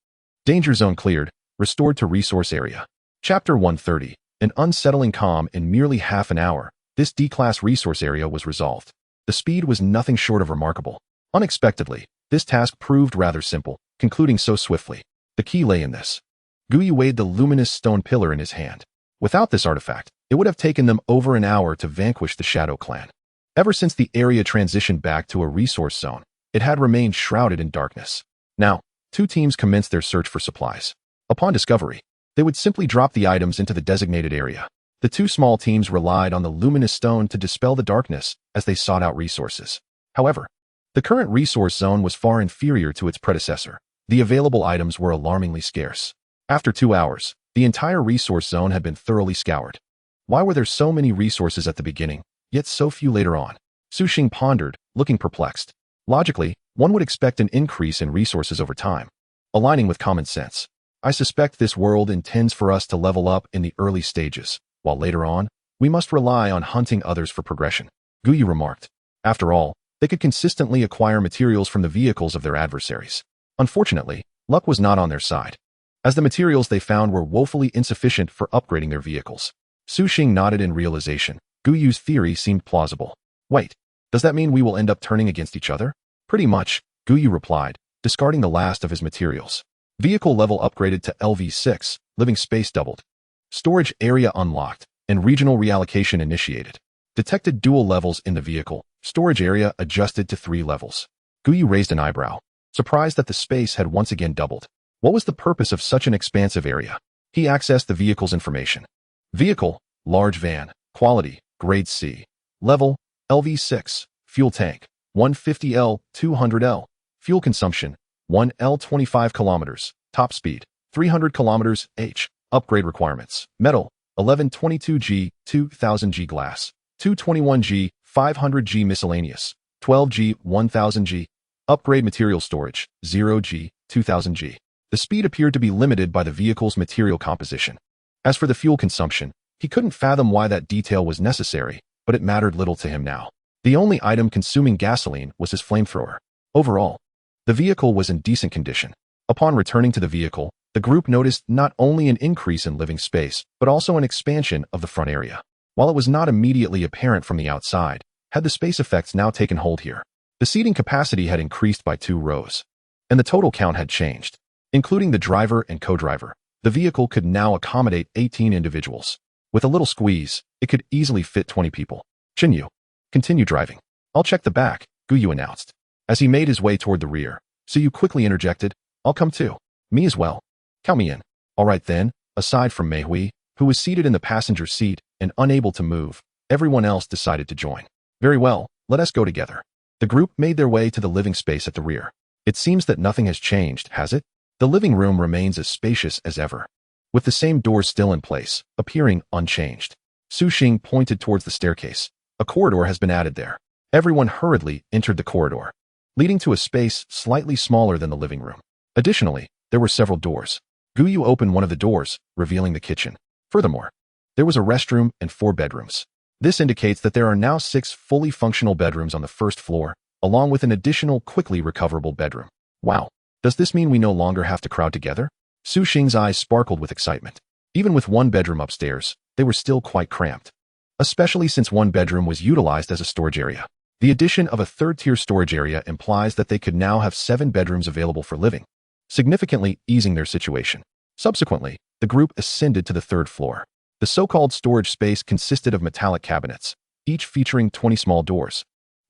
Danger zone cleared, restored to resource area. Chapter 130. An unsettling calm. In merely half an hour, this D-class resource area was resolved. The speed was nothing short of remarkable. Unexpectedly, this task proved rather simple, concluding so swiftly. The key lay in this. Gu Yu weighed the luminous stone pillar in his hand. Without this artifact, it would have taken them over an hour to vanquish the Shadow Clan. Ever since the area transitioned back to a resource zone, it had remained shrouded in darkness. Now, two teams commenced their search for supplies. Upon discovery, they would simply drop the items into the designated area. The two small teams relied on the luminous stone to dispel the darkness as they sought out resources. However, the current resource zone was far inferior to its predecessor. The available items were alarmingly scarce. After 2 hours, the entire resource zone had been thoroughly scoured. Why were there so many resources at the beginning, yet so few later on? Su Xing pondered, looking perplexed. Logically, one would expect an increase in resources over time, aligning with common sense. I suspect this world intends for us to level up in the early stages, while later on, we must rely on hunting others for progression, Gu Yu remarked. After all, they could consistently acquire materials from the vehicles of their adversaries. Unfortunately, luck was not on their side, as the materials they found were woefully insufficient for upgrading their vehicles. Su Xing nodded in realization. Gu Yu's theory seemed plausible. Wait, does that mean we will end up turning against each other? Pretty much, Gu Yu replied, discarding the last of his materials. Vehicle level upgraded to LV6, living space doubled. Storage area unlocked, and regional reallocation initiated. Detected dual levels in the vehicle. Storage area adjusted to 3 levels. Gu Yu raised an eyebrow, surprised that the space had once again doubled. What was the purpose of such an expansive area? He accessed the vehicle's information. Vehicle, large van, quality, grade C. Level, LV6, fuel tank, 150L, 200L. Fuel consumption, 1L 25 kilometers. Top speed, 300 kilometers h. Upgrade requirements, metal, 1122G, 2000G glass, 221G, 500G miscellaneous, 12G, 1000G. Upgrade material storage, 0G, 2000G. The speed appeared to be limited by the vehicle's material composition. As for the fuel consumption, he couldn't fathom why that detail was necessary, but it mattered little to him now. The only item consuming gasoline was his flamethrower. Overall, the vehicle was in decent condition. Upon returning to the vehicle, the group noticed not only an increase in living space, but also an expansion of the front area. While it was not immediately apparent from the outside, had the space effects now taken hold here. The seating capacity had increased by 2 rows, and the total count had changed. Including the driver and co-driver, the vehicle could now accommodate 18 individuals. With a little squeeze, it could easily fit 20 people. Yu, continue driving. I'll check the back, Gu Yu announced. As he made his way toward the rear, Yu quickly interjected, I'll come too. Me as well. Count me in. All right then, aside from Mei Hui, who was seated in the passenger seat and unable to move, everyone else decided to join. Very well, let us go together. The group made their way to the living space at the rear. It seems that nothing has changed, has it? The living room remains as spacious as ever, with the same doors still in place, appearing unchanged. Su Xing pointed towards the staircase. A corridor has been added there. Everyone hurriedly entered the corridor, leading to a space slightly smaller than the living room. Additionally, there were several doors. Gu Yu opened one of the doors, revealing the kitchen. Furthermore, there was a restroom and 4 bedrooms. This indicates that there are now 6 fully functional bedrooms on the first floor, along with an additional quickly recoverable bedroom. Wow. Does this mean we no longer have to crowd together? Su Xing's eyes sparkled with excitement. Even with 1 bedroom upstairs, they were still quite cramped, especially since 1 bedroom was utilized as a storage area. The addition of a 3rd-tier storage area implies that they could now have 7 bedrooms available for living, significantly easing their situation. Subsequently, the group ascended to the 3rd floor. The so-called storage space consisted of metallic cabinets, each featuring 20 small doors.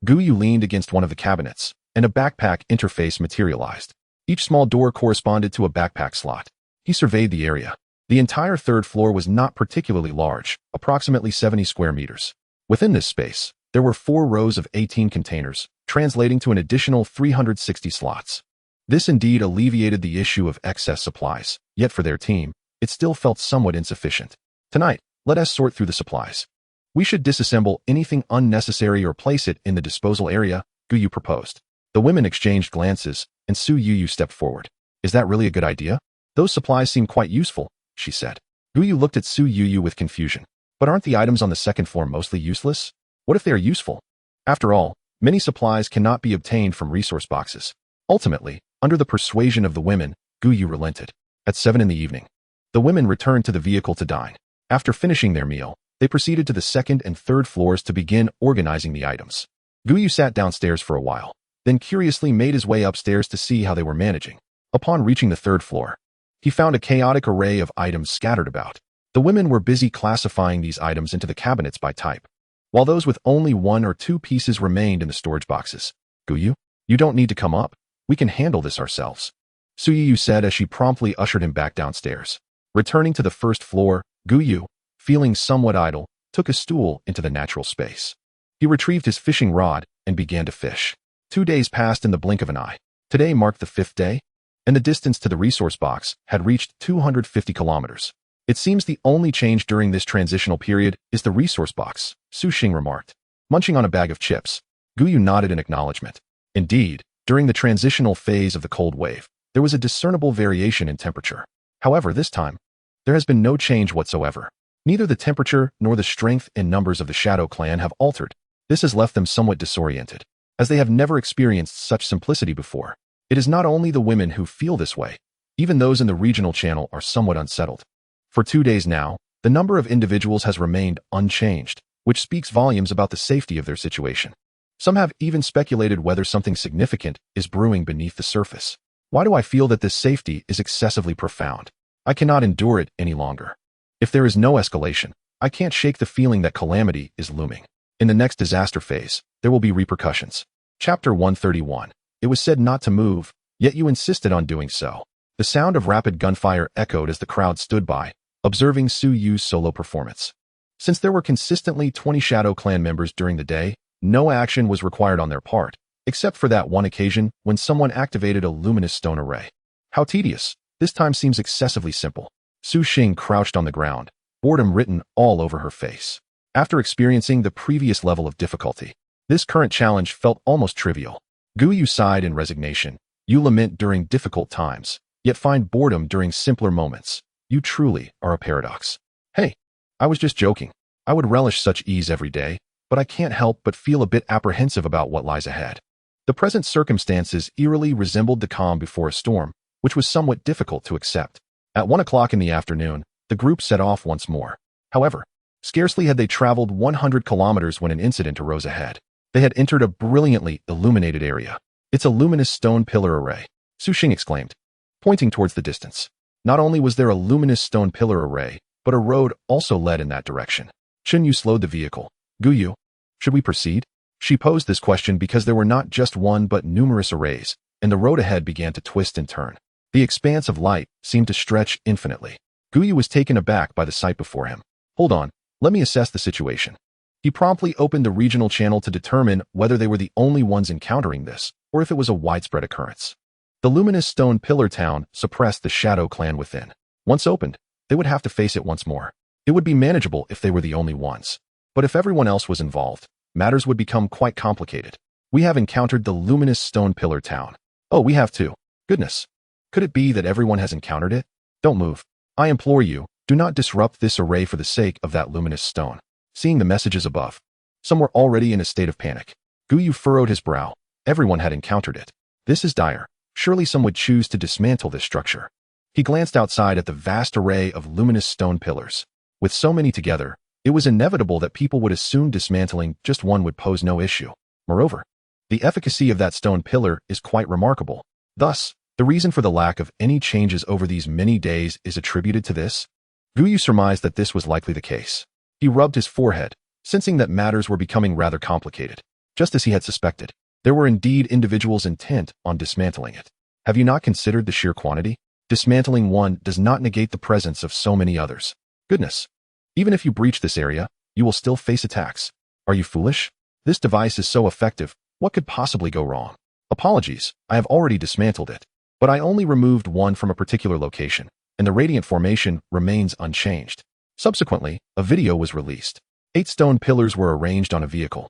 Gu Yu leaned against one of the cabinets, and a backpack interface materialized. Each small door corresponded to a backpack slot. He surveyed the area. The entire 3rd floor was not particularly large, approximately 70 square meters. Within this space, there were 4 rows of 18 containers, translating to an additional 360 slots. This indeed alleviated the issue of excess supplies, yet for their team, it still felt somewhat insufficient. Tonight, let us sort through the supplies. We should disassemble anything unnecessary or place it in the disposal area, Gu Yu proposed. The women exchanged glances, and Su Yu stepped forward. Is that really a good idea? Those supplies seem quite useful, she said. Gu Yu looked at Su Yu with confusion. But aren't the items on the 2nd floor mostly useless? What if they are useful? After all, many supplies cannot be obtained from resource boxes. Ultimately, under the persuasion of the women, Gu Yu relented. At 7 in the evening, the women returned to the vehicle to dine. After finishing their meal, they proceeded to the 2nd and 3rd floors to begin organizing the items. Gu Yu sat downstairs for a while, then curiously made his way upstairs to see how they were managing. Upon reaching the 3rd floor, He found a chaotic array of items scattered about. The women were busy classifying these items into the cabinets by type, while those with only 1 or 2 pieces remained in the storage boxes. Gu Yu, you don't need to come up. We can handle this ourselves, Su Yu said as she promptly ushered him back downstairs. Returning to the first floor, Gu Yu, feeling somewhat idle, took a stool into the natural space. He retrieved his fishing rod and began to fish. 2 days passed in the blink of an eye. Today marked the 5th day, and the distance to the resource box had reached 250 kilometers. It seems the only change during this transitional period is the resource box, Su Xing remarked. Munching on a bag of chips, Gu Yu nodded in acknowledgement. Indeed, during the transitional phase of the cold wave, there was a discernible variation in temperature. However, this time, there has been no change whatsoever. Neither the temperature nor the strength and numbers of the Shadow Clan have altered. This has left them somewhat disoriented, as they have never experienced such simplicity before. It is not only the women who feel this way. Even those in the regional channel are somewhat unsettled. For 2 days now, the number of individuals has remained unchanged, which speaks volumes about the safety of their situation. Some have even speculated whether something significant is brewing beneath the surface. Why do I feel that this safety is excessively profound? I cannot endure it any longer. If there is no escalation, I can't shake the feeling that calamity is looming. In the next disaster phase, there will be repercussions. Chapter 131. It was said not to move, yet you insisted on doing so. The sound of rapid gunfire echoed as the crowd stood by, observing Su Yu's solo performance. Since there were consistently 20 Shadow Clan members during the day, no action was required on their part, except for that one occasion when someone activated a luminous stone array. How tedious. This time seems excessively simple. Su Xing crouched on the ground, boredom written all over her face. After experiencing the previous level of difficulty, this current challenge felt almost trivial. Gu Yu sighed in resignation. You lament during difficult times, yet find boredom during simpler moments. You truly are a paradox. Hey, I was just joking. I would relish such ease every day, but I can't help but feel a bit apprehensive about what lies ahead. The present circumstances eerily resembled the calm before a storm, which was somewhat difficult to accept. At 1 o'clock in the afternoon, the group set off once more. However, scarcely had they traveled 100 kilometers when an incident arose ahead. They had entered a brilliantly illuminated area. It's a luminous stone pillar array, Su Xing exclaimed, pointing towards the distance. Not only was there a luminous stone pillar array, but a road also led in that direction. Chen Yu slowed the vehicle. Gu Yu, should we proceed? She posed this question because there were not just one but numerous arrays, and the road ahead began to twist and turn. The expanse of light seemed to stretch infinitely. Gu Yu was taken aback by the sight before him. Hold on, let me assess the situation. He promptly opened the regional channel to determine whether they were the only ones encountering this, or if it was a widespread occurrence. The luminous stone pillar town suppressed the Shadow Clan within. Once opened, they would have to face it once more. It would be manageable if they were the only ones. But if everyone else was involved, matters would become quite complicated. We have encountered the luminous stone pillar town. Oh, we have too. Goodness. Could it be that everyone has encountered it? Don't move. I implore you, do not disrupt this array for the sake of that luminous stone. Seeing the messages above, some were already in a state of panic. Gu Yu furrowed his brow. Everyone had encountered it. This is dire. Surely some would choose to dismantle this structure. He glanced outside at the vast array of luminous stone pillars. With so many together, it was inevitable that people would assume dismantling just one would pose no issue. Moreover, the efficacy of that stone pillar is quite remarkable. Thus, the reason for the lack of any changes over these many days is attributed to this. Gu Yu surmised that this was likely the case. He rubbed his forehead, sensing that matters were becoming rather complicated. Just as he had suspected, there were indeed individuals intent on dismantling it. Have you not considered the sheer quantity? Dismantling one does not negate the presence of so many others. Goodness. Even if you breach this area, you will still face attacks. Are you foolish? This device is so effective, what could possibly go wrong? Apologies, I have already dismantled it. But I only removed one from a particular location, and the radiant formation remains unchanged. Subsequently, a video was released. 8 stone pillars were arranged on a vehicle,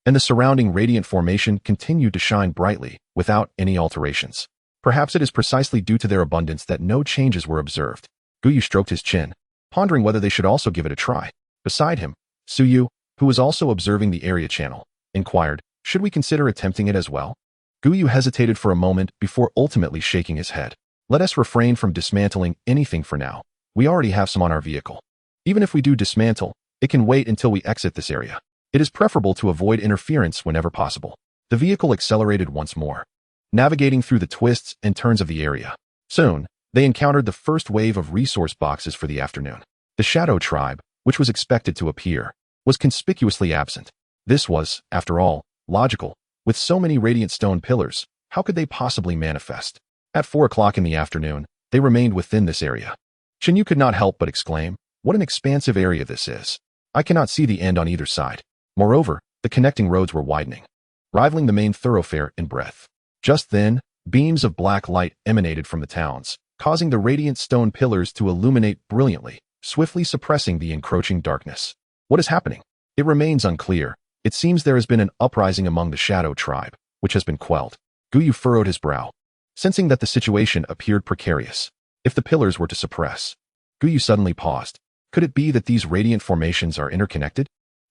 and the surrounding radiant formation continued to shine brightly, without any alterations. Perhaps it is precisely due to their abundance that no changes were observed. Gu Yu stroked his chin, pondering whether they should also give it a try. Beside him, Su Yu, who was also observing the area channel, inquired, should we consider attempting it as well? Gu Yu hesitated for a moment before ultimately shaking his head. Let us refrain from dismantling anything for now. We already have some on our vehicle. Even if we do dismantle, it can wait until we exit this area. It is preferable to avoid interference whenever possible. The vehicle accelerated once more, navigating through the twists and turns of the area. Soon, They encountered the first wave of resource boxes for the afternoon. The Shadow Tribe, which was expected to appear, was conspicuously absent. This was, after all, logical. With so many radiant stone pillars, how could they possibly manifest? At 4 o'clock in the afternoon, they remained within this area. Chen Yu could not help but exclaim, "What an expansive area this is. I cannot see the end on either side." Moreover, the connecting roads were widening, rivaling the main thoroughfare in breadth. Just then, beams of black light emanated from the towns, causing the radiant stone pillars to illuminate brilliantly, swiftly suppressing the encroaching darkness. What is happening? It remains unclear. It seems there has been an uprising among the Shadow Tribe, which has been quelled. Gu Yu furrowed his brow, sensing that the situation appeared precarious. If the pillars were to suppress, Gu Yu suddenly paused. Could it be that these radiant formations are interconnected?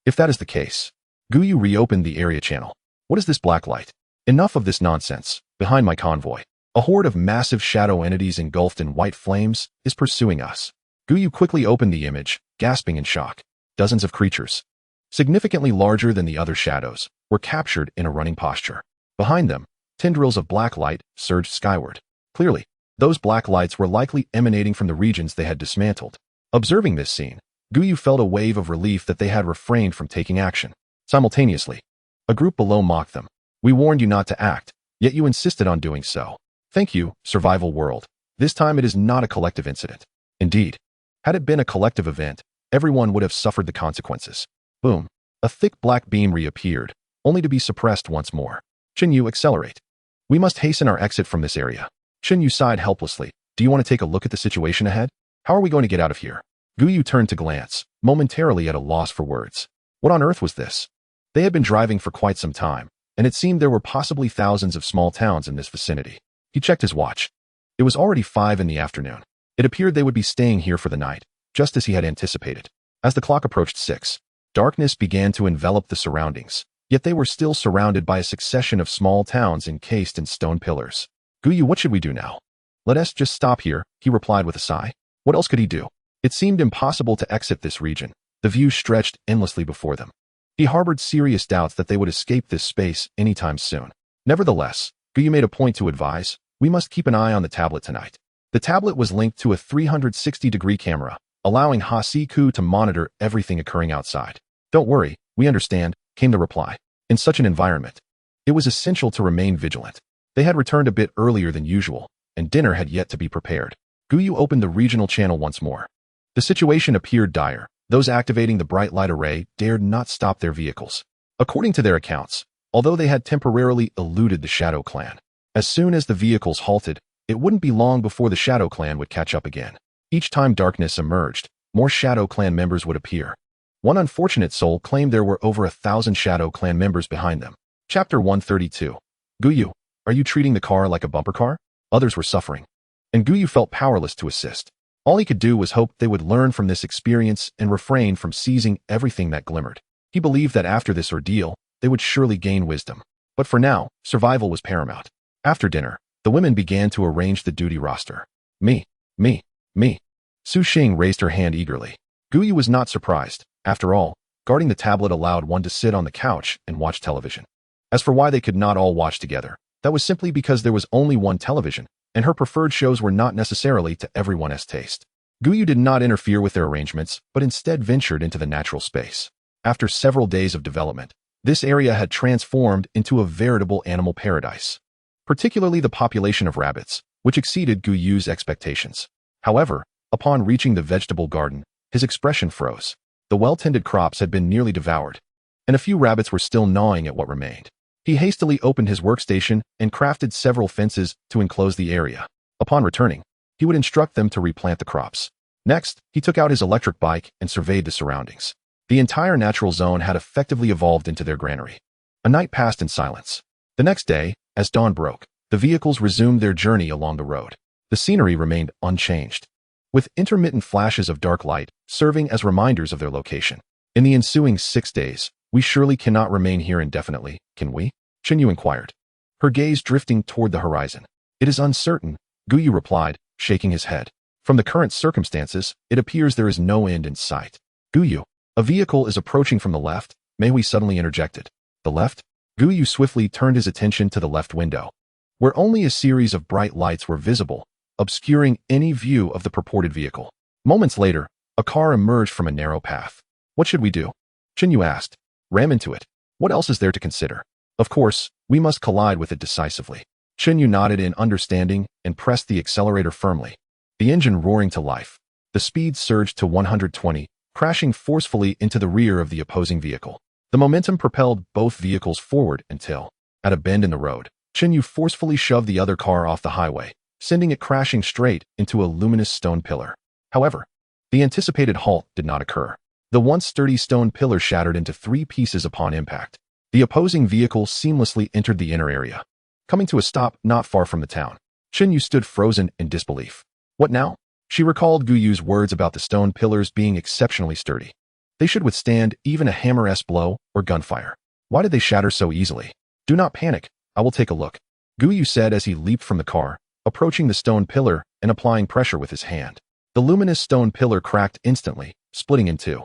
If that is the case, Gu Yu reopened the area channel. What is this black light? Enough of this nonsense. Behind my convoy, a horde of massive shadow entities engulfed in white flames is pursuing us. Gu Yu quickly opened the image, gasping in shock. Dozens of creatures, significantly larger than the other shadows, were captured in a running posture. Behind them, tendrils of black light surged skyward. Clearly, those black lights were likely emanating from the regions they had dismantled. Observing this scene, Gu Yu felt a wave of relief that they had refrained from taking action. Simultaneously, a group below mocked them. "We warned you not to act, yet you insisted on doing so. Thank you, survival world. This time it is not a collective incident." Indeed, had it been a collective event, everyone would have suffered the consequences. Boom. A thick black beam reappeared, only to be suppressed once more. Chen Yu, accelerate. We must hasten our exit from this area. Chen Yu sighed helplessly. Do you want to take a look at the situation ahead? How are we going to get out of here? Gu Yu turned to glance, momentarily at a loss for words. What on earth was this? They had been driving for quite some time, and it seemed there were possibly thousands of small towns in this vicinity. He checked his watch. It was already 5 in the afternoon. It appeared they would be staying here for the night, just as he had anticipated. As the clock approached 6, darkness began to envelop the surroundings, yet they were still surrounded by a succession of small towns encased in stone pillars. Gu Yu, what should we do now? Let us just stop here, he replied with a sigh. What else could he do? It seemed impossible to exit this region. The view stretched endlessly before them. He harbored serious doubts that they would escape this space anytime soon. Nevertheless, Gu Yu made a point to advise, we must keep an eye on the tablet tonight. The tablet was linked to a 360-degree camera, allowing Ha-Si-Ku to monitor everything occurring outside. Don't worry, we understand, came the reply. In such an environment, it was essential to remain vigilant. They had returned a bit earlier than usual, and dinner had yet to be prepared. Gu Yu opened the regional channel once more. The situation appeared dire. Those activating the bright light array dared not stop their vehicles. According to their accounts, although they had temporarily eluded the Shadow Clan, as soon as the vehicles halted, it wouldn't be long before the Shadow Clan would catch up again. Each time darkness emerged, more Shadow Clan members would appear. One unfortunate soul claimed there were over 1,000 Shadow Clan members behind them. Chapter 132. Gu Yu, are you treating the car like a bumper car? Others were suffering, and Gu Yu felt powerless to assist. All he could do was hope they would learn from this experience and refrain from seizing everything that glimmered. He believed that after this ordeal, they would surely gain wisdom. But for now, survival was paramount. After dinner, the women began to arrange the duty roster. Me. Su Xing raised her hand eagerly. Gu Yu was not surprised. After all, guarding the tablet allowed one to sit on the couch and watch television. As for why they could not all watch together, that was simply because there was only one television, and her preferred shows were not necessarily to everyone's taste. Gu Yu did not interfere with their arrangements, but instead ventured into the natural space. After several days of development, this area had transformed into a veritable animal paradise, particularly the population of rabbits, which exceeded Gu Yu's expectations. However, upon reaching the vegetable garden, his expression froze. The well-tended crops had been nearly devoured, and a few rabbits were still gnawing at what remained. He hastily opened his workstation and crafted several fences to enclose the area. Upon returning, he would instruct them to replant the crops. Next, he took out his electric bike and surveyed the surroundings. The entire natural zone had effectively evolved into their granary. A night passed in silence. The next day, as dawn broke, the vehicles resumed their journey along the road. The scenery remained unchanged, with intermittent flashes of dark light serving as reminders of their location. In the ensuing 6 days, we surely cannot remain here indefinitely, can we? Chen Yu inquired, her gaze drifting toward the horizon. It is uncertain, Gu Yu replied, shaking his head. From the current circumstances, it appears there is no end in sight. Gu Yu, a vehicle is approaching from the left, Manhwa suddenly interjected. The left? Gu Yu swiftly turned his attention to the left window, where only a series of bright lights were visible. obscuring any view of the purported vehicle. Moments later, a car emerged from a narrow path. What should we do? Chen Yu asked. Ram into it. What else is there to consider? Of course, we must collide with it decisively. Chen Yu nodded in understanding and pressed the accelerator firmly. The engine roaring to life. The speed surged to 120, crashing forcefully into the rear of the opposing vehicle. The momentum propelled both vehicles forward until, at a bend in the road, Chen Yu forcefully shoved the other car off the highway, sending it crashing straight into a luminous stone pillar. However, the anticipated halt did not occur. The once sturdy stone pillar shattered into 3 pieces upon impact. The opposing vehicle seamlessly entered the inner area, coming to a stop not far from the town. Chen Yu stood frozen in disbelief. What now? She recalled Gu Yu's words about the stone pillars being exceptionally sturdy. They should withstand even a hammer-esque blow or gunfire. Why did they shatter so easily? Do not panic, I will take a look, Gu Yu said as he leaped from the car, approaching the stone pillar and applying pressure with his hand. The luminous stone pillar cracked instantly, splitting in 2.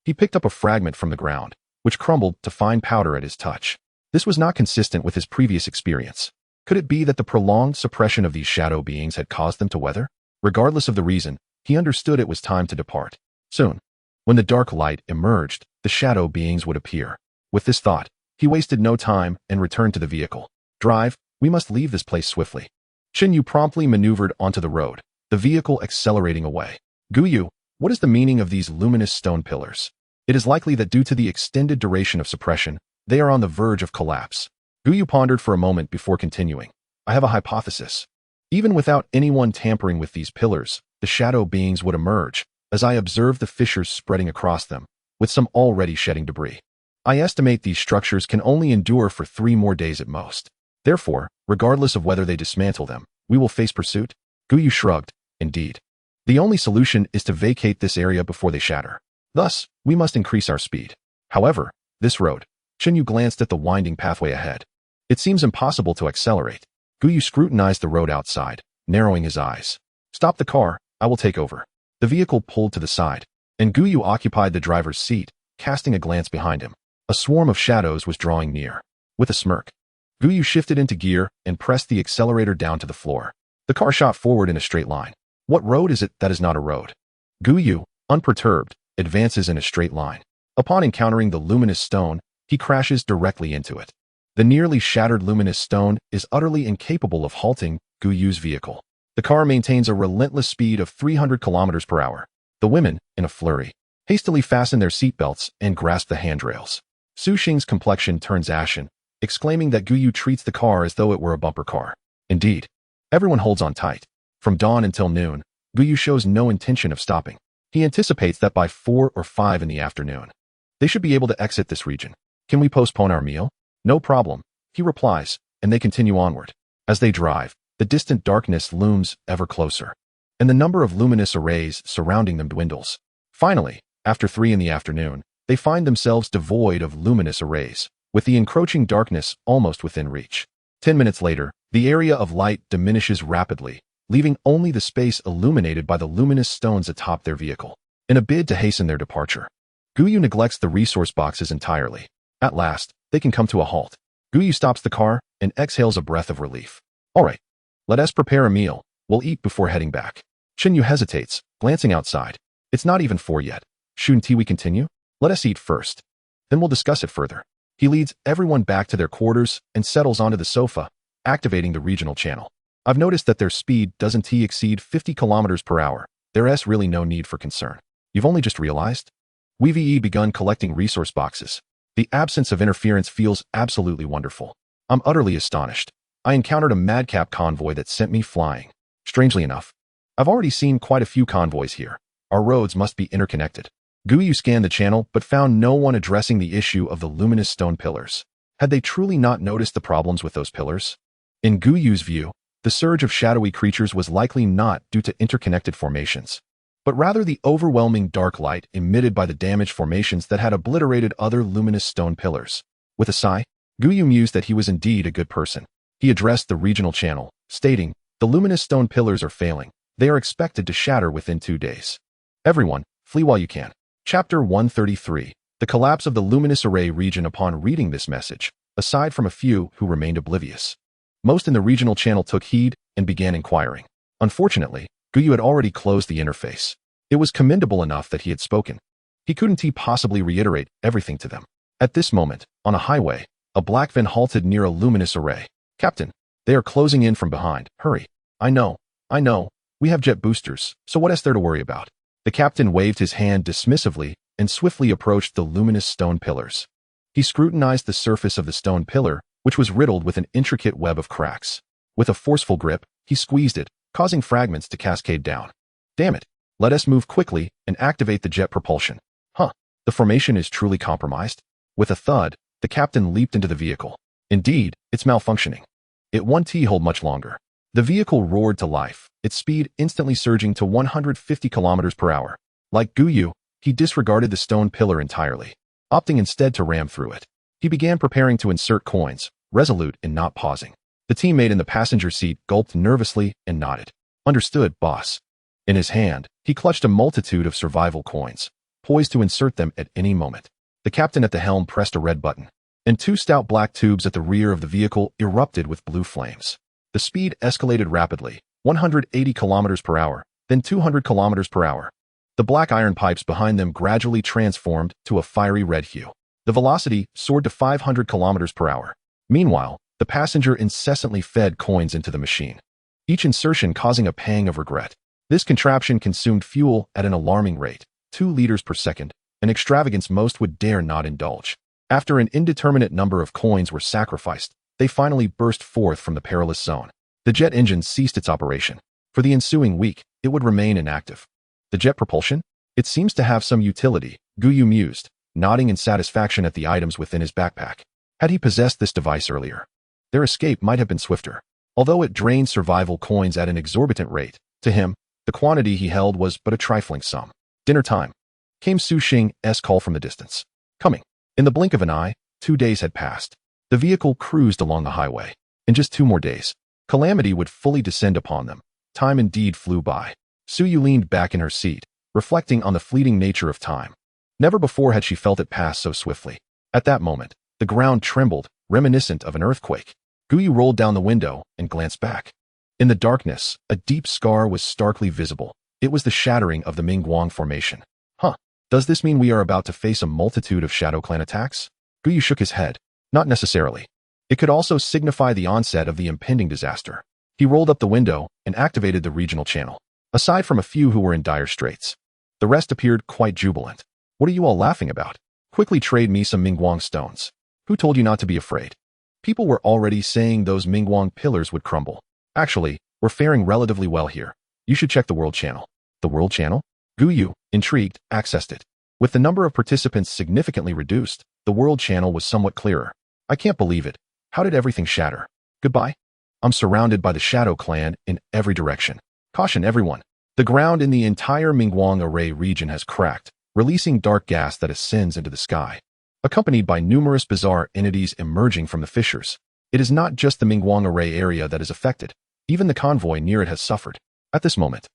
He picked up a fragment from the ground, which crumbled to fine powder at his touch. This was not consistent with his previous experience. Could it be that the prolonged suppression of these shadow beings had caused them to weather? Regardless of the reason, he understood it was time to depart. Soon, when the dark light emerged, the shadow beings would appear. With this thought, he wasted no time and returned to the vehicle. Drive, we must leave this place swiftly. Chen Yu promptly maneuvered onto the road, the vehicle accelerating away. Gu Yu, what is the meaning of these luminous stone pillars? It is likely that due to the extended duration of suppression, they are on the verge of collapse. Gu Yu pondered for a moment before continuing. I have a hypothesis. Even without anyone tampering with these pillars, the shadow beings would emerge, as I observed the fissures spreading across them, with some already shedding debris. I estimate these structures can only endure for 3 more days at most. Therefore, regardless of whether they dismantle them, we will face pursuit? Gu Yu shrugged. Indeed. The only solution is to vacate this area before they shatter. Thus, we must increase our speed. However, this road. Chen Yu glanced at the winding pathway ahead. It seems impossible to accelerate. Gu Yu scrutinized the road outside, narrowing his eyes. Stop the car, I will take over. The vehicle pulled to the side, and Gu Yu occupied the driver's seat, casting a glance behind him. A swarm of shadows was drawing near. With a smirk, Gu Yu shifted into gear and pressed the accelerator down to the floor. The car shot forward in a straight line. What road is it that is not a road? Gu Yu, unperturbed, advances in a straight line. Upon encountering the luminous stone, he crashes directly into it. The nearly shattered luminous stone is utterly incapable of halting Gu Yu's vehicle. The car maintains a relentless speed of 300 kilometers per hour. The women, in a flurry, hastily fasten their seatbelts and grasp the handrails. Su Xing's complexion turns ashen, exclaiming that Gu Yu treats the car as though it were a bumper car. Indeed, everyone holds on tight. From dawn until noon, Gu Yu shows no intention of stopping. He anticipates that by 4 or 5 in the afternoon, they should be able to exit this region. Can we postpone our meal? No problem, he replies, and they continue onward. As they drive, the distant darkness looms ever closer, and the number of luminous arrays surrounding them dwindles. Finally, after 3 in the afternoon, they find themselves devoid of luminous arrays, with the encroaching darkness almost within reach. 10 minutes later, the area of light diminishes rapidly, leaving only the space illuminated by the luminous stones atop their vehicle. In a bid to hasten their departure, Gu Yu neglects the resource boxes entirely. At last, they can come to a halt. Gu Yu stops the car and exhales a breath of relief. All right, let us prepare a meal. We'll eat before heading back. Chen Yu hesitates, glancing outside. It's not even 4 yet. Shouldn't we continue? Let us eat first. Then we'll discuss it further. He leads everyone back to their quarters and settles onto the sofa, activating the regional channel. I've noticed that their speed doesn't exceed 50 kilometers per hour. There's really no need for concern. You've only just realized? We've begun collecting resource boxes. The absence of interference feels absolutely wonderful. I'm utterly astonished. I encountered a madcap convoy that sent me flying. Strangely enough, I've already seen quite a few convoys here. Our roads must be interconnected. Gu Yu scanned the channel but found no one addressing the issue of the luminous stone pillars. Had they truly not noticed the problems with those pillars? In Gu Yu's view, the surge of shadowy creatures was likely not due to interconnected formations, but rather the overwhelming dark light emitted by the damaged formations that had obliterated other luminous stone pillars. With a sigh, Gu Yu mused that he was indeed a good person. He addressed the regional channel, stating, "The luminous stone pillars are failing. They are expected to shatter within 2 days. Everyone, flee while you can." Chapter 133. The collapse of the luminous array region. Upon reading this message, aside from a few who remained oblivious, most in the regional channel took heed and began inquiring. Unfortunately, Gu Yu had already closed the interface. It was commendable enough that he had spoken. Couldn't he possibly reiterate everything to them? At this moment, on a highway, a black van halted near a luminous array. Captain, they are closing in from behind. Hurry. I know. We have jet boosters, so what is there to worry about? The captain waved his hand dismissively and swiftly approached the luminous stone pillars. He scrutinized the surface of the stone pillar, which was riddled with an intricate web of cracks. With a forceful grip, he squeezed it, causing fragments to cascade down. Damn it. Let us move quickly and activate the jet propulsion. The formation is truly compromised. With a thud, the captain leaped into the vehicle. Indeed, it's malfunctioning. It won't hold much longer. The vehicle roared to life, its speed instantly surging to 150 kilometers per hour. Like Gu Yu, he disregarded the stone pillar entirely, opting instead to ram through it. He began preparing to insert coins, resolute in not pausing. The teammate in the passenger seat gulped nervously and nodded. Understood, boss. In his hand, he clutched a multitude of survival coins, poised to insert them at any moment. The captain at the helm pressed a red button, and two stout black tubes at the rear of the vehicle erupted with blue flames. The speed escalated rapidly, 180 kilometers per hour, then 200 kilometers per hour. The black iron pipes behind them gradually transformed to a fiery red hue. The velocity soared to 500 kilometers per hour. Meanwhile, the passenger incessantly fed coins into the machine, each insertion causing a pang of regret. This contraption consumed fuel at an alarming rate, 2 liters per second, an extravagance most would dare not indulge. After an indeterminate number of coins were sacrificed, they finally burst forth from the perilous zone. The jet engine ceased its operation. For the ensuing week, it would remain inactive. The jet propulsion? It seems to have some utility, Gu Yu mused, nodding in satisfaction at the items within his backpack. Had he possessed this device earlier, their escape might have been swifter. Although it drained survival coins at an exorbitant rate, to him, the quantity he held was but a trifling sum. Dinner time. Came Su Xing's call from the distance. Coming. In the blink of an eye, 2 days had passed. The vehicle cruised along the highway. In just 2 more days, calamity would fully descend upon them. Time indeed flew by. Su Yu leaned back in her seat, reflecting on the fleeting nature of time. Never before had she felt it pass so swiftly. At that moment, the ground trembled, reminiscent of an earthquake. Gu Yu rolled down the window and glanced back. In the darkness, a deep scar was starkly visible. It was the shattering of the Mingguang formation. Does this mean we are about to face a multitude of Shadow Clan attacks? Gu Yu shook his head. Not necessarily. It could also signify the onset of the impending disaster. He rolled up the window and activated the regional channel. Aside from a few who were in dire straits, the rest appeared quite jubilant. What are you all laughing about? Quickly trade me some Mingguang stones. Who told you not to be afraid? People were already saying those Mingguang pillars would crumble. Actually, we're faring relatively well here. You should check the World Channel. The World Channel? Gu Yu, intrigued, accessed it. With the number of participants significantly reduced, the World Channel was somewhat clearer. I can't believe it. How did everything shatter? Goodbye? I'm surrounded by the Shadow Clan in every direction. Caution everyone. The ground in the entire Mingguang Array region has cracked, releasing dark gas that ascends into the sky, accompanied by numerous bizarre entities emerging from the fissures. It is not just the Mingguang Array area that is affected. Even the convoy near it has suffered. At this moment,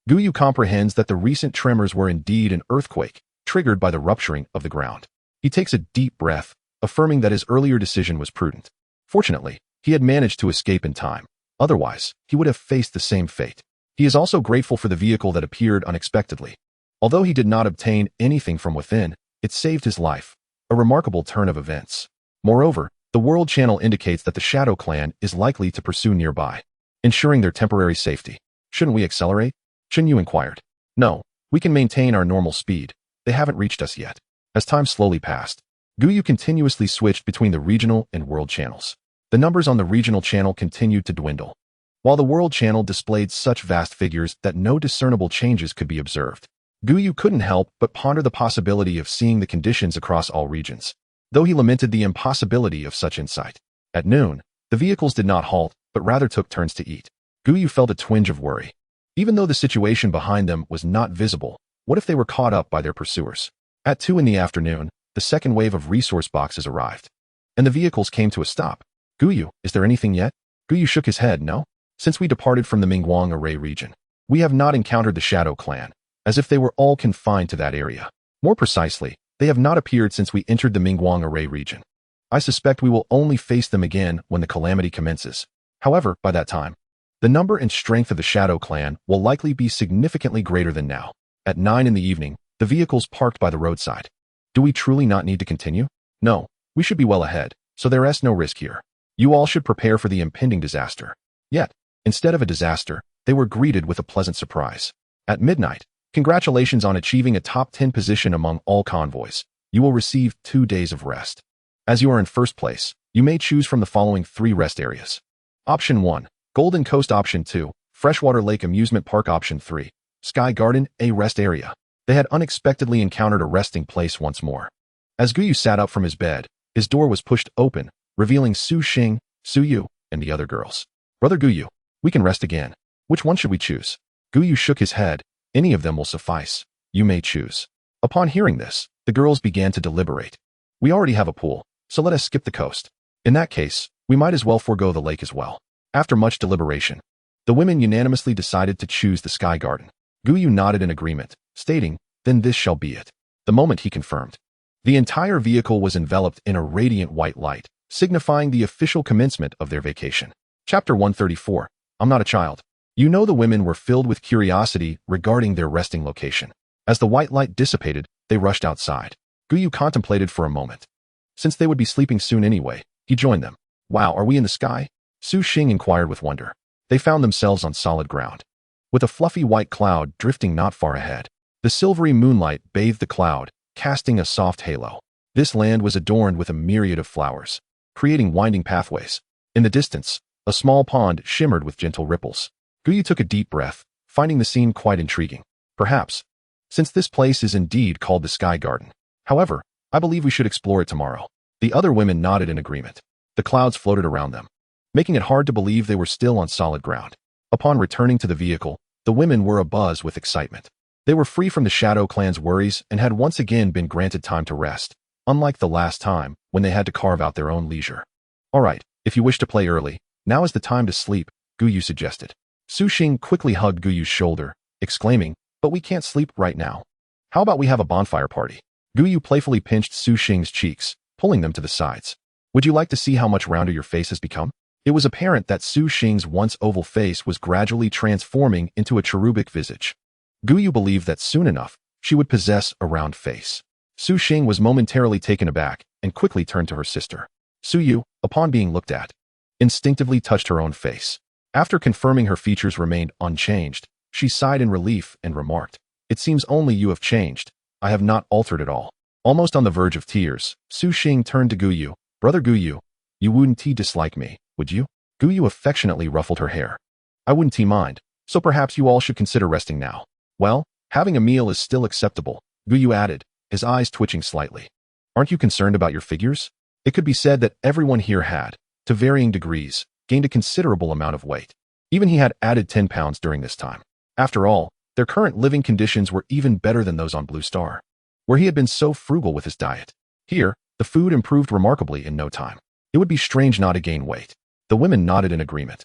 Gu Yu comprehends that the recent tremors were indeed an earthquake, triggered by the rupturing of the ground. He takes a deep breath, affirming that his earlier decision was prudent. Fortunately, he had managed to escape in time. Otherwise, he would have faced the same fate. He is also grateful for the vehicle that appeared unexpectedly. Although he did not obtain anything from within, it saved his life, a remarkable turn of events. Moreover, the World Channel indicates that the Shadow Clan is likely to pursue nearby, ensuring their temporary safety. Shouldn't we accelerate? Chen Yu inquired. No, we can maintain our normal speed. They haven't reached us yet. As time slowly passed, Gu Yu continuously switched between the regional and world channels. The numbers on the regional channel continued to dwindle, while the world channel displayed such vast figures that no discernible changes could be observed. Gu Yu couldn't help but ponder the possibility of seeing the conditions across all regions, though he lamented the impossibility of such insight. At noon, the vehicles did not halt, but rather took turns to eat. Gu Yu felt a twinge of worry. Even though the situation behind them was not visible, what if they were caught up by their pursuers? At 2 in the afternoon, the second wave of resource boxes arrived, and the vehicles came to a stop. Gu Yu, is there anything yet? Gu Yu shook his head. No. Since we departed from the Mingguang Array region, we have not encountered the Shadow Clan, as if they were all confined to that area. More precisely, they have not appeared since we entered the Mingguang Array region. I suspect we will only face them again when the calamity commences. However, by that time, The number and strength of the Shadow Clan will likely be significantly greater than now. At 9 in the evening, the vehicles parked by the roadside. Do we truly not need to continue? No, we should be well ahead, so there is no risk here. You all should prepare for the impending disaster. Yet, instead of a disaster, they were greeted with a pleasant surprise. At midnight, congratulations on achieving a top 10 position among all convoys. You will receive 2 days of rest. As you are in first place, you may choose from the following 3 rest areas. Option 1, Golden Coast. Option 2, Freshwater Lake Amusement Park. Option 3, Sky Garden, a rest area. They had unexpectedly encountered a resting place once more. As Gu Yu sat up from his bed, his door was pushed open, revealing Su Xing, Su Yu, and the other girls. Brother Gu Yu, we can rest again. Which one should we choose? Gu Yu shook his head. Any of them will suffice. You may choose. Upon hearing this, the girls began to deliberate. We already have a pool, so let us skip the coast. In that case, we might as well forego the lake as well. After much deliberation, the women unanimously decided to choose the Sky Garden. Gu Yu nodded in agreement, stating, then this shall be it. The moment he confirmed. The entire vehicle was enveloped in a radiant white light, signifying the official commencement of their vacation. Chapter 134. I'm not a child. You know, the women were filled with curiosity regarding their resting location. As the white light dissipated, they rushed outside. Gu Yu contemplated for a moment. Since they would be sleeping soon anyway, he joined them. Wow, are we in the sky? Su Xing inquired with wonder. They found themselves on solid ground, with a fluffy white cloud drifting not far ahead. The silvery moonlight bathed the cloud, casting a soft halo. This land was adorned with a myriad of flowers, creating winding pathways. In the distance, a small pond shimmered with gentle ripples. Gu Yu took a deep breath, finding the scene quite intriguing. Perhaps, since this place is indeed called the Sky Garden. However, I believe we should explore it tomorrow. The other women nodded in agreement. The clouds floated around them, making it hard to believe they were still on solid ground. Upon returning to the vehicle, the women were abuzz with excitement. They were free from the Shadow Clan's worries and had once again been granted time to rest, unlike the last time when they had to carve out their own leisure. All right, if you wish to play early, now is the time to sleep, Gu Yu suggested. Su Xing quickly hugged Gu Yu's shoulder, exclaiming, but we can't sleep right now. How about we have a bonfire party? Gu Yu playfully pinched Su Xing's cheeks, pulling them to the sides. Would you like to see how much rounder your face has become? It was apparent that Su Xing's once oval face was gradually transforming into a cherubic visage. Gu Yu believed that soon enough, she would possess a round face. Su Xing was momentarily taken aback and quickly turned to her sister. Su Yu, upon being looked at, instinctively touched her own face. After confirming her features remained unchanged, she sighed in relief and remarked, it seems only you have changed. I have not altered at all. Almost on the verge of tears, Su Xing turned to Gu Yu. Brother Gu Yu, you wouldn't dislike me, would you? Gu Yu affectionately ruffled her hair. I wouldn't mind, so perhaps you all should consider resting now. Well, having a meal is still acceptable, Gu Yu added, his eyes twitching slightly. Aren't you concerned about your figures? It could be said that everyone here had, to varying degrees, gained a considerable amount of weight. Even he had added 10 pounds during this time. After all, their current living conditions were even better than those on Blue Star, where he had been so frugal with his diet. Here, the food improved remarkably in no time. It would be strange not to gain weight. The women nodded in agreement.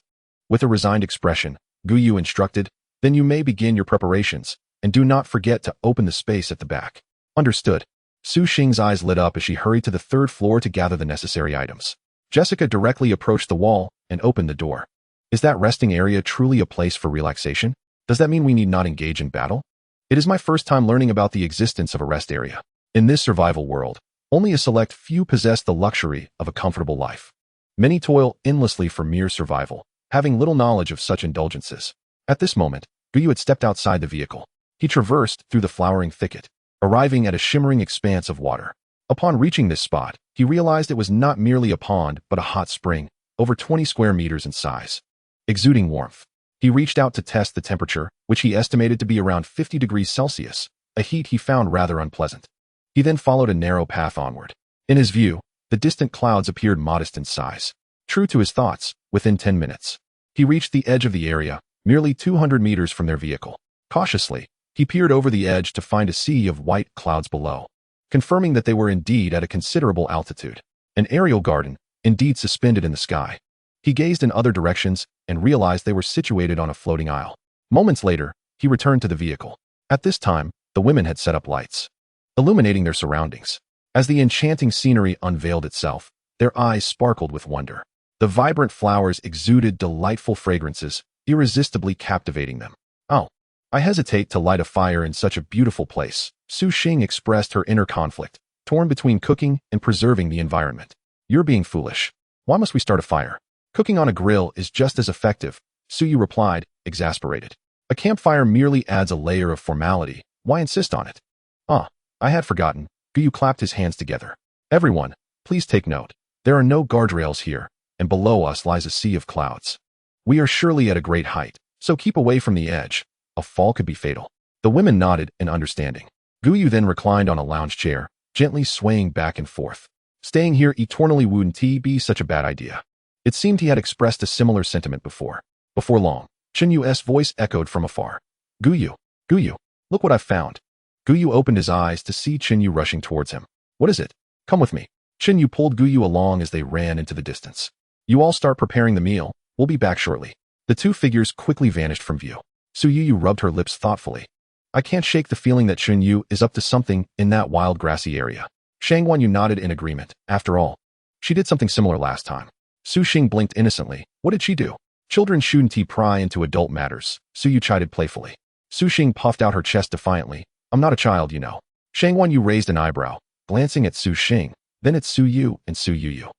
With a resigned expression, Gu Yu instructed, then you may begin your preparations, and do not forget to open the space at the back. Understood. Su Xing's eyes lit up as she hurried to the 3rd floor to gather the necessary items. Jessica directly approached the wall and opened the door. Is that resting area truly a place for relaxation? Does that mean we need not engage in battle? It is my first time learning about the existence of a rest area. In this survival world, only a select few possess the luxury of a comfortable life. Many toil endlessly for mere survival, having little knowledge of such indulgences. At this moment, Gu Yu had stepped outside the vehicle. He traversed through the flowering thicket, arriving at a shimmering expanse of water. Upon reaching this spot, he realized it was not merely a pond but a hot spring, over 20 square meters in size. Exuding warmth, he reached out to test the temperature, which he estimated to be around 50 degrees Celsius, a heat he found rather unpleasant. He then followed a narrow path onward. In his view, the distant clouds appeared modest in size. True to his thoughts, within 10 minutes, he reached the edge of the area, merely 200 meters from their vehicle. Cautiously, he peered over the edge to find a sea of white clouds below, confirming that they were indeed at a considerable altitude. An aerial garden, indeed suspended in the sky. He gazed in other directions and realized they were situated on a floating isle. Moments later, he returned to the vehicle. At this time, the women had set up lights, illuminating their surroundings. As the enchanting scenery unveiled itself, their eyes sparkled with wonder. The vibrant flowers exuded delightful fragrances, irresistibly captivating them. Oh, I hesitate to light a fire in such a beautiful place. Su Xing expressed her inner conflict, torn between cooking and preserving the environment. You're being foolish. Why must we start a fire? Cooking on a grill is just as effective, Su Yu replied, exasperated. A campfire merely adds a layer of formality. Why insist on it? Ah, I had forgotten. Gu Yu clapped his hands together. Everyone, please take note. There are no guardrails here, and below us lies a sea of clouds. We are surely at a great height, so keep away from the edge. A fall could be fatal. The women nodded in understanding. Gu Yu then reclined on a lounge chair, gently swaying back and forth. Staying here eternally wouldn't be such a bad idea. It seemed he had expressed a similar sentiment before. Before long, Chen Yu's voice echoed from afar. Gu Yu, look what I've found. Gu Yu opened his eyes to see Chen Yu rushing towards him. What is it? Come with me. Chen Yu pulled Gu Yu along as they ran into the distance. You all start preparing the meal. We'll be back shortly. The two figures quickly vanished from view. Su Yu rubbed her lips thoughtfully. I can't shake the feeling that Chen Yu is up to something in that wild grassy area. Shang Wanyu nodded in agreement. After all, she did something similar last time. Su Xing blinked innocently. What did she do? Children shouldn't pry into adult matters, Su Yu chided playfully. Su Xing puffed out her chest defiantly. I'm not a child, you know. Shang Wanyu raised an eyebrow, glancing at Su Xing, then at Su Yu and Su Yu.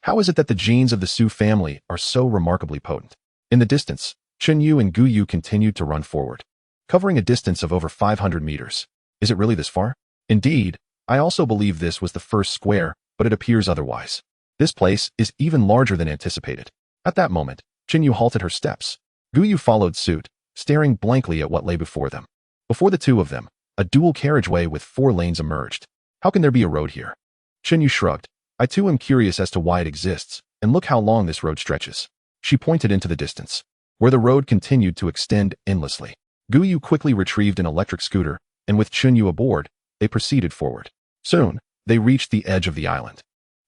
How is it that the genes of the Su family are so remarkably potent? In the distance, Chen Yu and Gu Yu continued to run forward, covering a distance of over 500 meters. Is it really this far? Indeed, I also believe this was the first square, but it appears otherwise. This place is even larger than anticipated. At that moment, Chen Yu halted her steps. Gu Yu followed suit, staring blankly at what lay before them. Before the two of them, a dual carriageway with 4 lanes emerged. How can there be a road here? Chen Yu shrugged. I too am curious as to why it exists, and look how long this road stretches. She pointed into the distance, where the road continued to extend endlessly. Gu Yu quickly retrieved an electric scooter, and with Chen Yu aboard, they proceeded forward. Soon, they reached the edge of the island.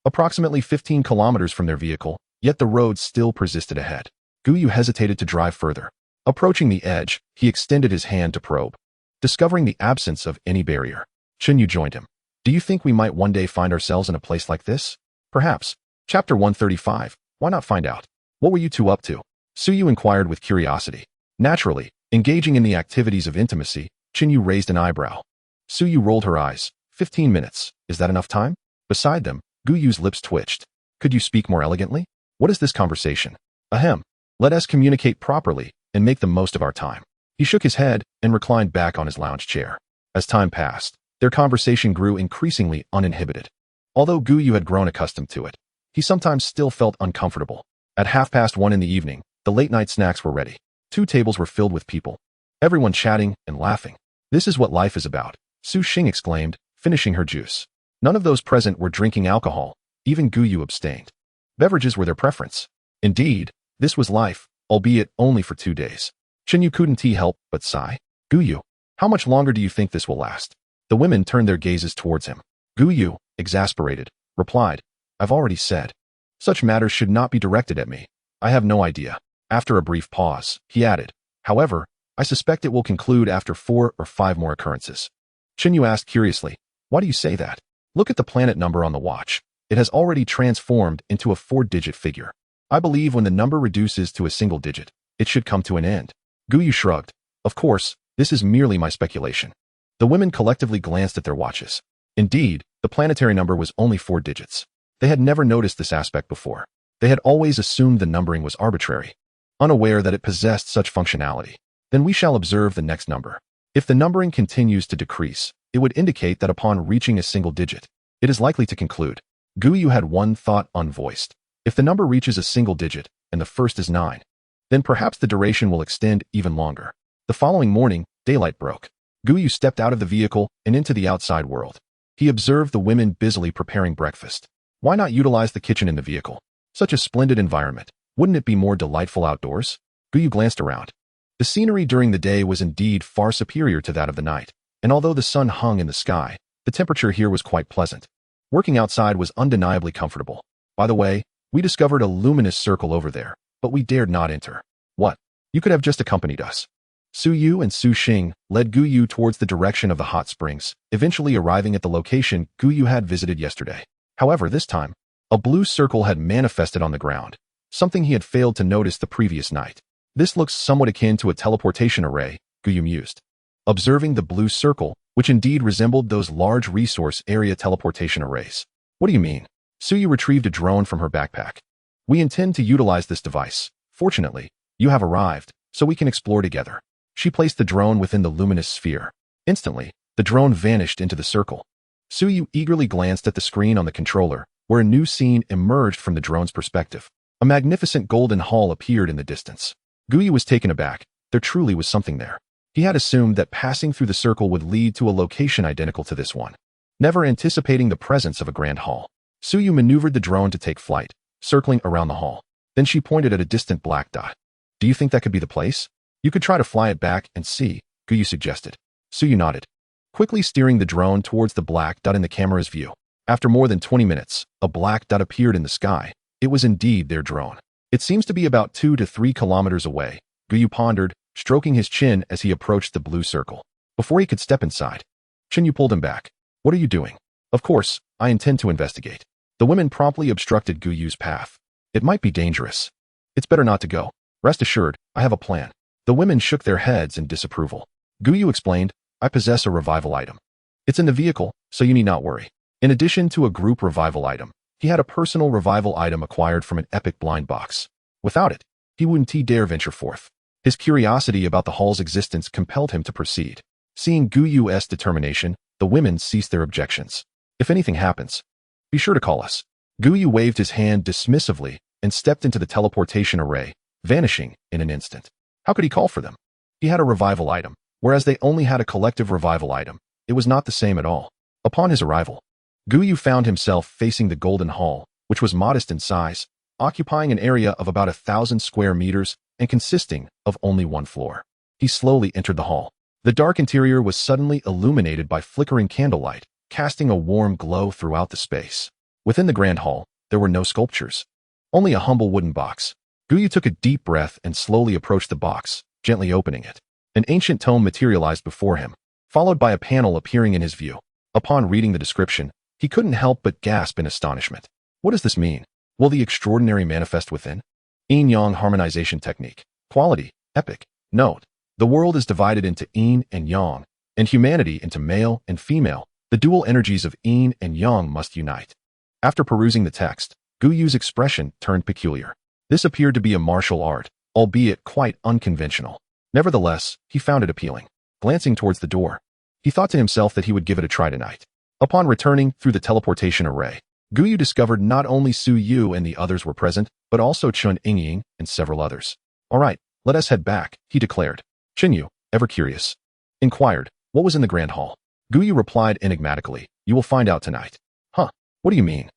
Approximately 15 kilometers from their vehicle, yet the road still persisted ahead. Gu Yu hesitated to drive further. Approaching the edge, he extended his hand to probe. Discovering the absence of any barrier, Chen Yu joined him. Do you think we might one day find ourselves in a place like this? Perhaps. Chapter 135. Why not find out? What were you two up to? Su Yu inquired with curiosity. Naturally, engaging in the activities of intimacy, Chen Yu raised an eyebrow. Su Yu rolled her eyes. 15 minutes. Is that enough time? Beside them, Gu Yu's lips twitched. Could you speak more elegantly? What is this conversation? Ahem. Let us communicate properly and make the most of our time. He shook his head and reclined back on his lounge chair. As time passed, their conversation grew increasingly uninhibited. Although Gu Yu had grown accustomed to it, he sometimes still felt uncomfortable. At 1:30 in the evening, the late-night snacks were ready. 2 tables were filled with people, everyone chatting and laughing. This is what life is about, Su Xing exclaimed, finishing her juice. None of those present were drinking alcohol. Even Gu Yu abstained. Beverages were their preference. Indeed, this was life, albeit only for 2 days. Chen Yu couldn't help but sigh. Gu Yu, how much longer do you think this will last? The women turned their gazes towards him. Gu Yu, exasperated, replied, I've already said. Such matters should not be directed at me. I have no idea. After a brief pause, he added, however, I suspect it will conclude after 4 or 5 more occurrences. Chen Yu asked curiously, why do you say that? Look at the planet number on the watch. It has already transformed into a 4-digit figure. I believe when the number reduces to a single digit, it should come to an end. Gu Yu shrugged. Of course, this is merely my speculation. The women collectively glanced at their watches. Indeed, the planetary number was only 4 digits. They had never noticed this aspect before. They had always assumed the numbering was arbitrary, unaware that it possessed such functionality. Then we shall observe the next number. If the numbering continues to decrease, it would indicate that upon reaching a single digit, it is likely to conclude. Gu Yu had one thought unvoiced. If the number reaches a single digit, and the first is 9, then perhaps the duration will extend even longer. The following morning, daylight broke. Gu Yu stepped out of the vehicle and into the outside world. He observed the women busily preparing breakfast. Why not utilize the kitchen in the vehicle? Such a splendid environment. Wouldn't it be more delightful outdoors? Gu Yu glanced around. The scenery during the day was indeed far superior to that of the night, and although the sun hung in the sky, the temperature here was quite pleasant. Working outside was undeniably comfortable. By the way, we discovered a luminous circle over there, but we dared not enter. What? You could have just accompanied us. Su Yu and Su Xing led Gu Yu towards the direction of the hot springs, eventually arriving at the location Gu Yu had visited yesterday. However, this time, a blue circle had manifested on the ground, something he had failed to notice the previous night. This looks somewhat akin to a teleportation array, Gu Yu mused, observing the blue circle, which indeed resembled those large resource area teleportation arrays. What do you mean? Suyu retrieved a drone from her backpack. We intend to utilize this device. Fortunately, you have arrived, so we can explore together. She placed the drone within the luminous sphere. Instantly, the drone vanished into the circle. Suyu eagerly glanced at the screen on the controller, where a new scene emerged from the drone's perspective. A magnificent golden hall appeared in the distance. Gu Yu was taken aback. There truly was something there. He had assumed that passing through the circle would lead to a location identical to this one, never anticipating the presence of a grand hall. Suyu maneuvered the drone to take flight, circling around the hall. Then she pointed at a distant black dot. Do you think that could be the place? You could try to fly it back and see, Gu Yu suggested. Suyu nodded, quickly steering the drone towards the black dot in the camera's view. After more than 20 minutes, a black dot appeared in the sky. It was indeed their drone. It seems to be about 2 to 3 kilometers away, Gu Yu pondered, stroking his chin as he approached the blue circle. Before he could step inside, Yu pulled him back. What are you doing? Of course, I intend to investigate. The women promptly obstructed Gu Yu's path. It might be dangerous. It's better not to go. Rest assured, I have a plan. The women shook their heads in disapproval. Gu Yu explained, I possess a revival item. It's in the vehicle, so you need not worry. In addition to a group revival item, he had a personal revival item acquired from an epic blind box. Without it, he wouldn't dare venture forth. His curiosity about the hall's existence compelled him to proceed. Seeing Gu Yu's determination, the women ceased their objections. If anything happens, be sure to call us. Gu Yu waved his hand dismissively and stepped into the teleportation array, vanishing in an instant. How could he call for them? He had a revival item, whereas they only had a collective revival item. It was not the same at all. Upon his arrival, Gu Yu found himself facing the Golden Hall, which was modest in size, occupying an area of about 1,000 square meters and consisting of only one floor. He slowly entered the hall. The dark interior was suddenly illuminated by flickering candlelight, casting a warm glow throughout the space. Within the grand hall, there were no sculptures, only a humble wooden box. Gu Yu took a deep breath and slowly approached the box, gently opening it. An ancient tome materialized before him, followed by a panel appearing in his view. Upon reading the description, he couldn't help but gasp in astonishment. What does this mean? Will the extraordinary manifest within? Yin-yang harmonization technique. Quality, epic. Note, the world is divided into yin and yang, and humanity into male and female. The dual energies of yin and yang must unite. After perusing the text, Gu Yu's expression turned peculiar. This appeared to be a martial art, albeit quite unconventional. Nevertheless, he found it appealing. Glancing towards the door, he thought to himself that he would give it a try tonight. Upon returning through the teleportation array, Gu Yu discovered not only Suyu and the others were present, but also Chun Yingying and several others. All right, let us head back, he declared. Yu, ever curious, inquired, what was in the grand hall? Gu Yu replied enigmatically, you will find out tonight. Huh, what do you mean?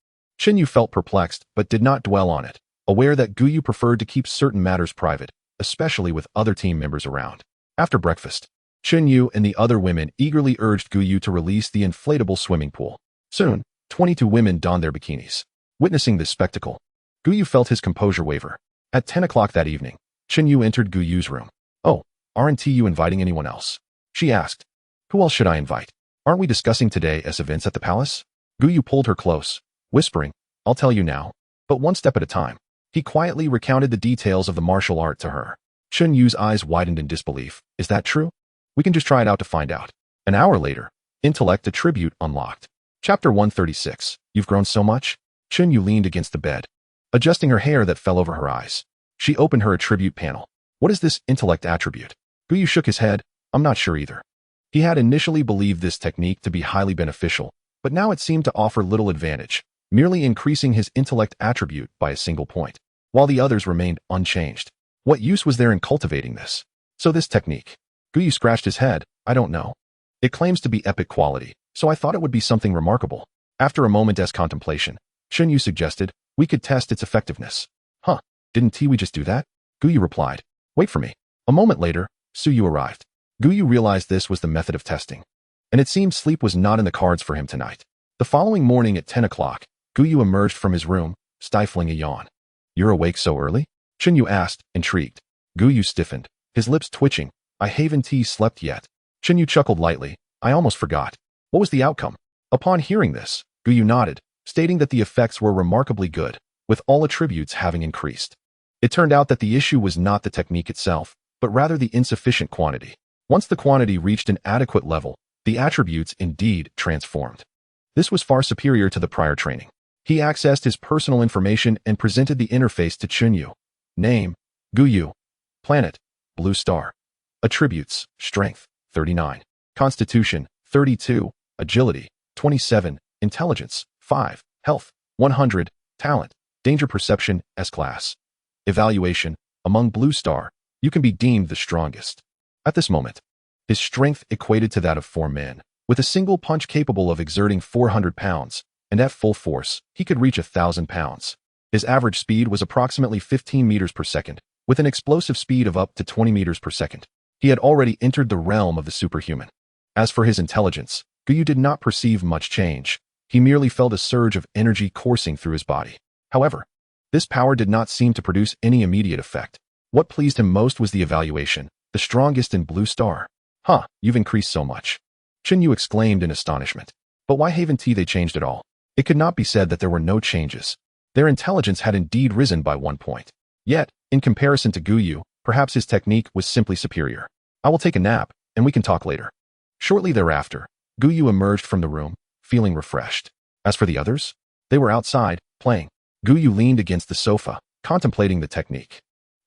Yu felt perplexed, but did not dwell on it, aware that Gu Yu preferred to keep certain matters private, especially with other team members around. After breakfast, Yu and the other women eagerly urged Gu Yu to release the inflatable swimming pool. Soon, 22 women donned their bikinis. Witnessing this spectacle, Gu Yu felt his composure waver. At 10 o'clock that evening, Yu entered Gu Yu's room. Oh, aren't you inviting anyone else? She asked. Who else should I invite? Aren't we discussing today's events at the palace? Gu Yu pulled her close, whispering, I'll tell you now, but one step at a time. He quietly recounted the details of the martial art to her. Yu's eyes widened in disbelief. Is that true? We can just try it out to find out. An hour later, intellect attribute unlocked. Chapter 136. You've grown so much? Yu leaned against the bed, adjusting her hair that fell over her eyes. She opened her attribute panel. What is this intellect attribute? Gu Yu shook his head. I'm not sure either. He had initially believed this technique to be highly beneficial, but now it seemed to offer little advantage, merely increasing his intellect attribute by a single point, while the others remained unchanged. What use was there in cultivating this? So this technique. Gu Yu scratched his head. I don't know. It claims to be epic quality, so I thought it would be something remarkable. After a moment's contemplation, Yu suggested, we could test its effectiveness. Huh, didn't we just do that? Gu Yu replied. Wait for me. A moment later, Suyu arrived. Gu Yu realized this was the method of testing, and it seemed sleep was not in the cards for him tonight. The following morning at 10 o'clock, Gu Yu emerged from his room, stifling a yawn. You're awake so early? Yu asked, intrigued. Gu Yu stiffened, his lips twitching. I haven't slept yet. Yu chuckled lightly. I almost forgot. What was the outcome? Upon hearing this, Gu Yu nodded, stating that the effects were remarkably good, with all attributes having increased. It turned out that the issue was not the technique itself, but rather the insufficient quantity. Once the quantity reached an adequate level, the attributes indeed transformed. This was far superior to the prior training. He accessed his personal information and presented the interface to Gu Yu. Name, Gu Yu. Planet, Blue Star. Attributes, Strength, 39. Constitution, 32. Agility, 27. Intelligence, 5. Health, 100. Talent, Danger Perception, S-Class. Evaluation, among Blue Star, you can be deemed the strongest. At this moment, his strength equated to that of 4 men, with a single punch capable of exerting 400 pounds, and at full force, he could reach 1,000 pounds. His average speed was approximately 15 meters per second, with an explosive speed of up to 20 meters per second. He had already entered the realm of the superhuman. As for his intelligence, Gu Yu did not perceive much change. He merely felt a surge of energy coursing through his body. However, this power did not seem to produce any immediate effect. What pleased him most was the evaluation, the strongest in Blue Star. Huh, you've increased so much. Gu Yu exclaimed in astonishment. But why haven't they changed at all? It could not be said that there were no changes. Their intelligence had indeed risen by 1 point. Yet, in comparison to Gu Yu, perhaps his technique was simply superior. I will take a nap, and we can talk later. Shortly thereafter, Gu Yu emerged from the room, feeling refreshed. As for the others, they were outside, playing. Gu Yu leaned against the sofa, contemplating the technique.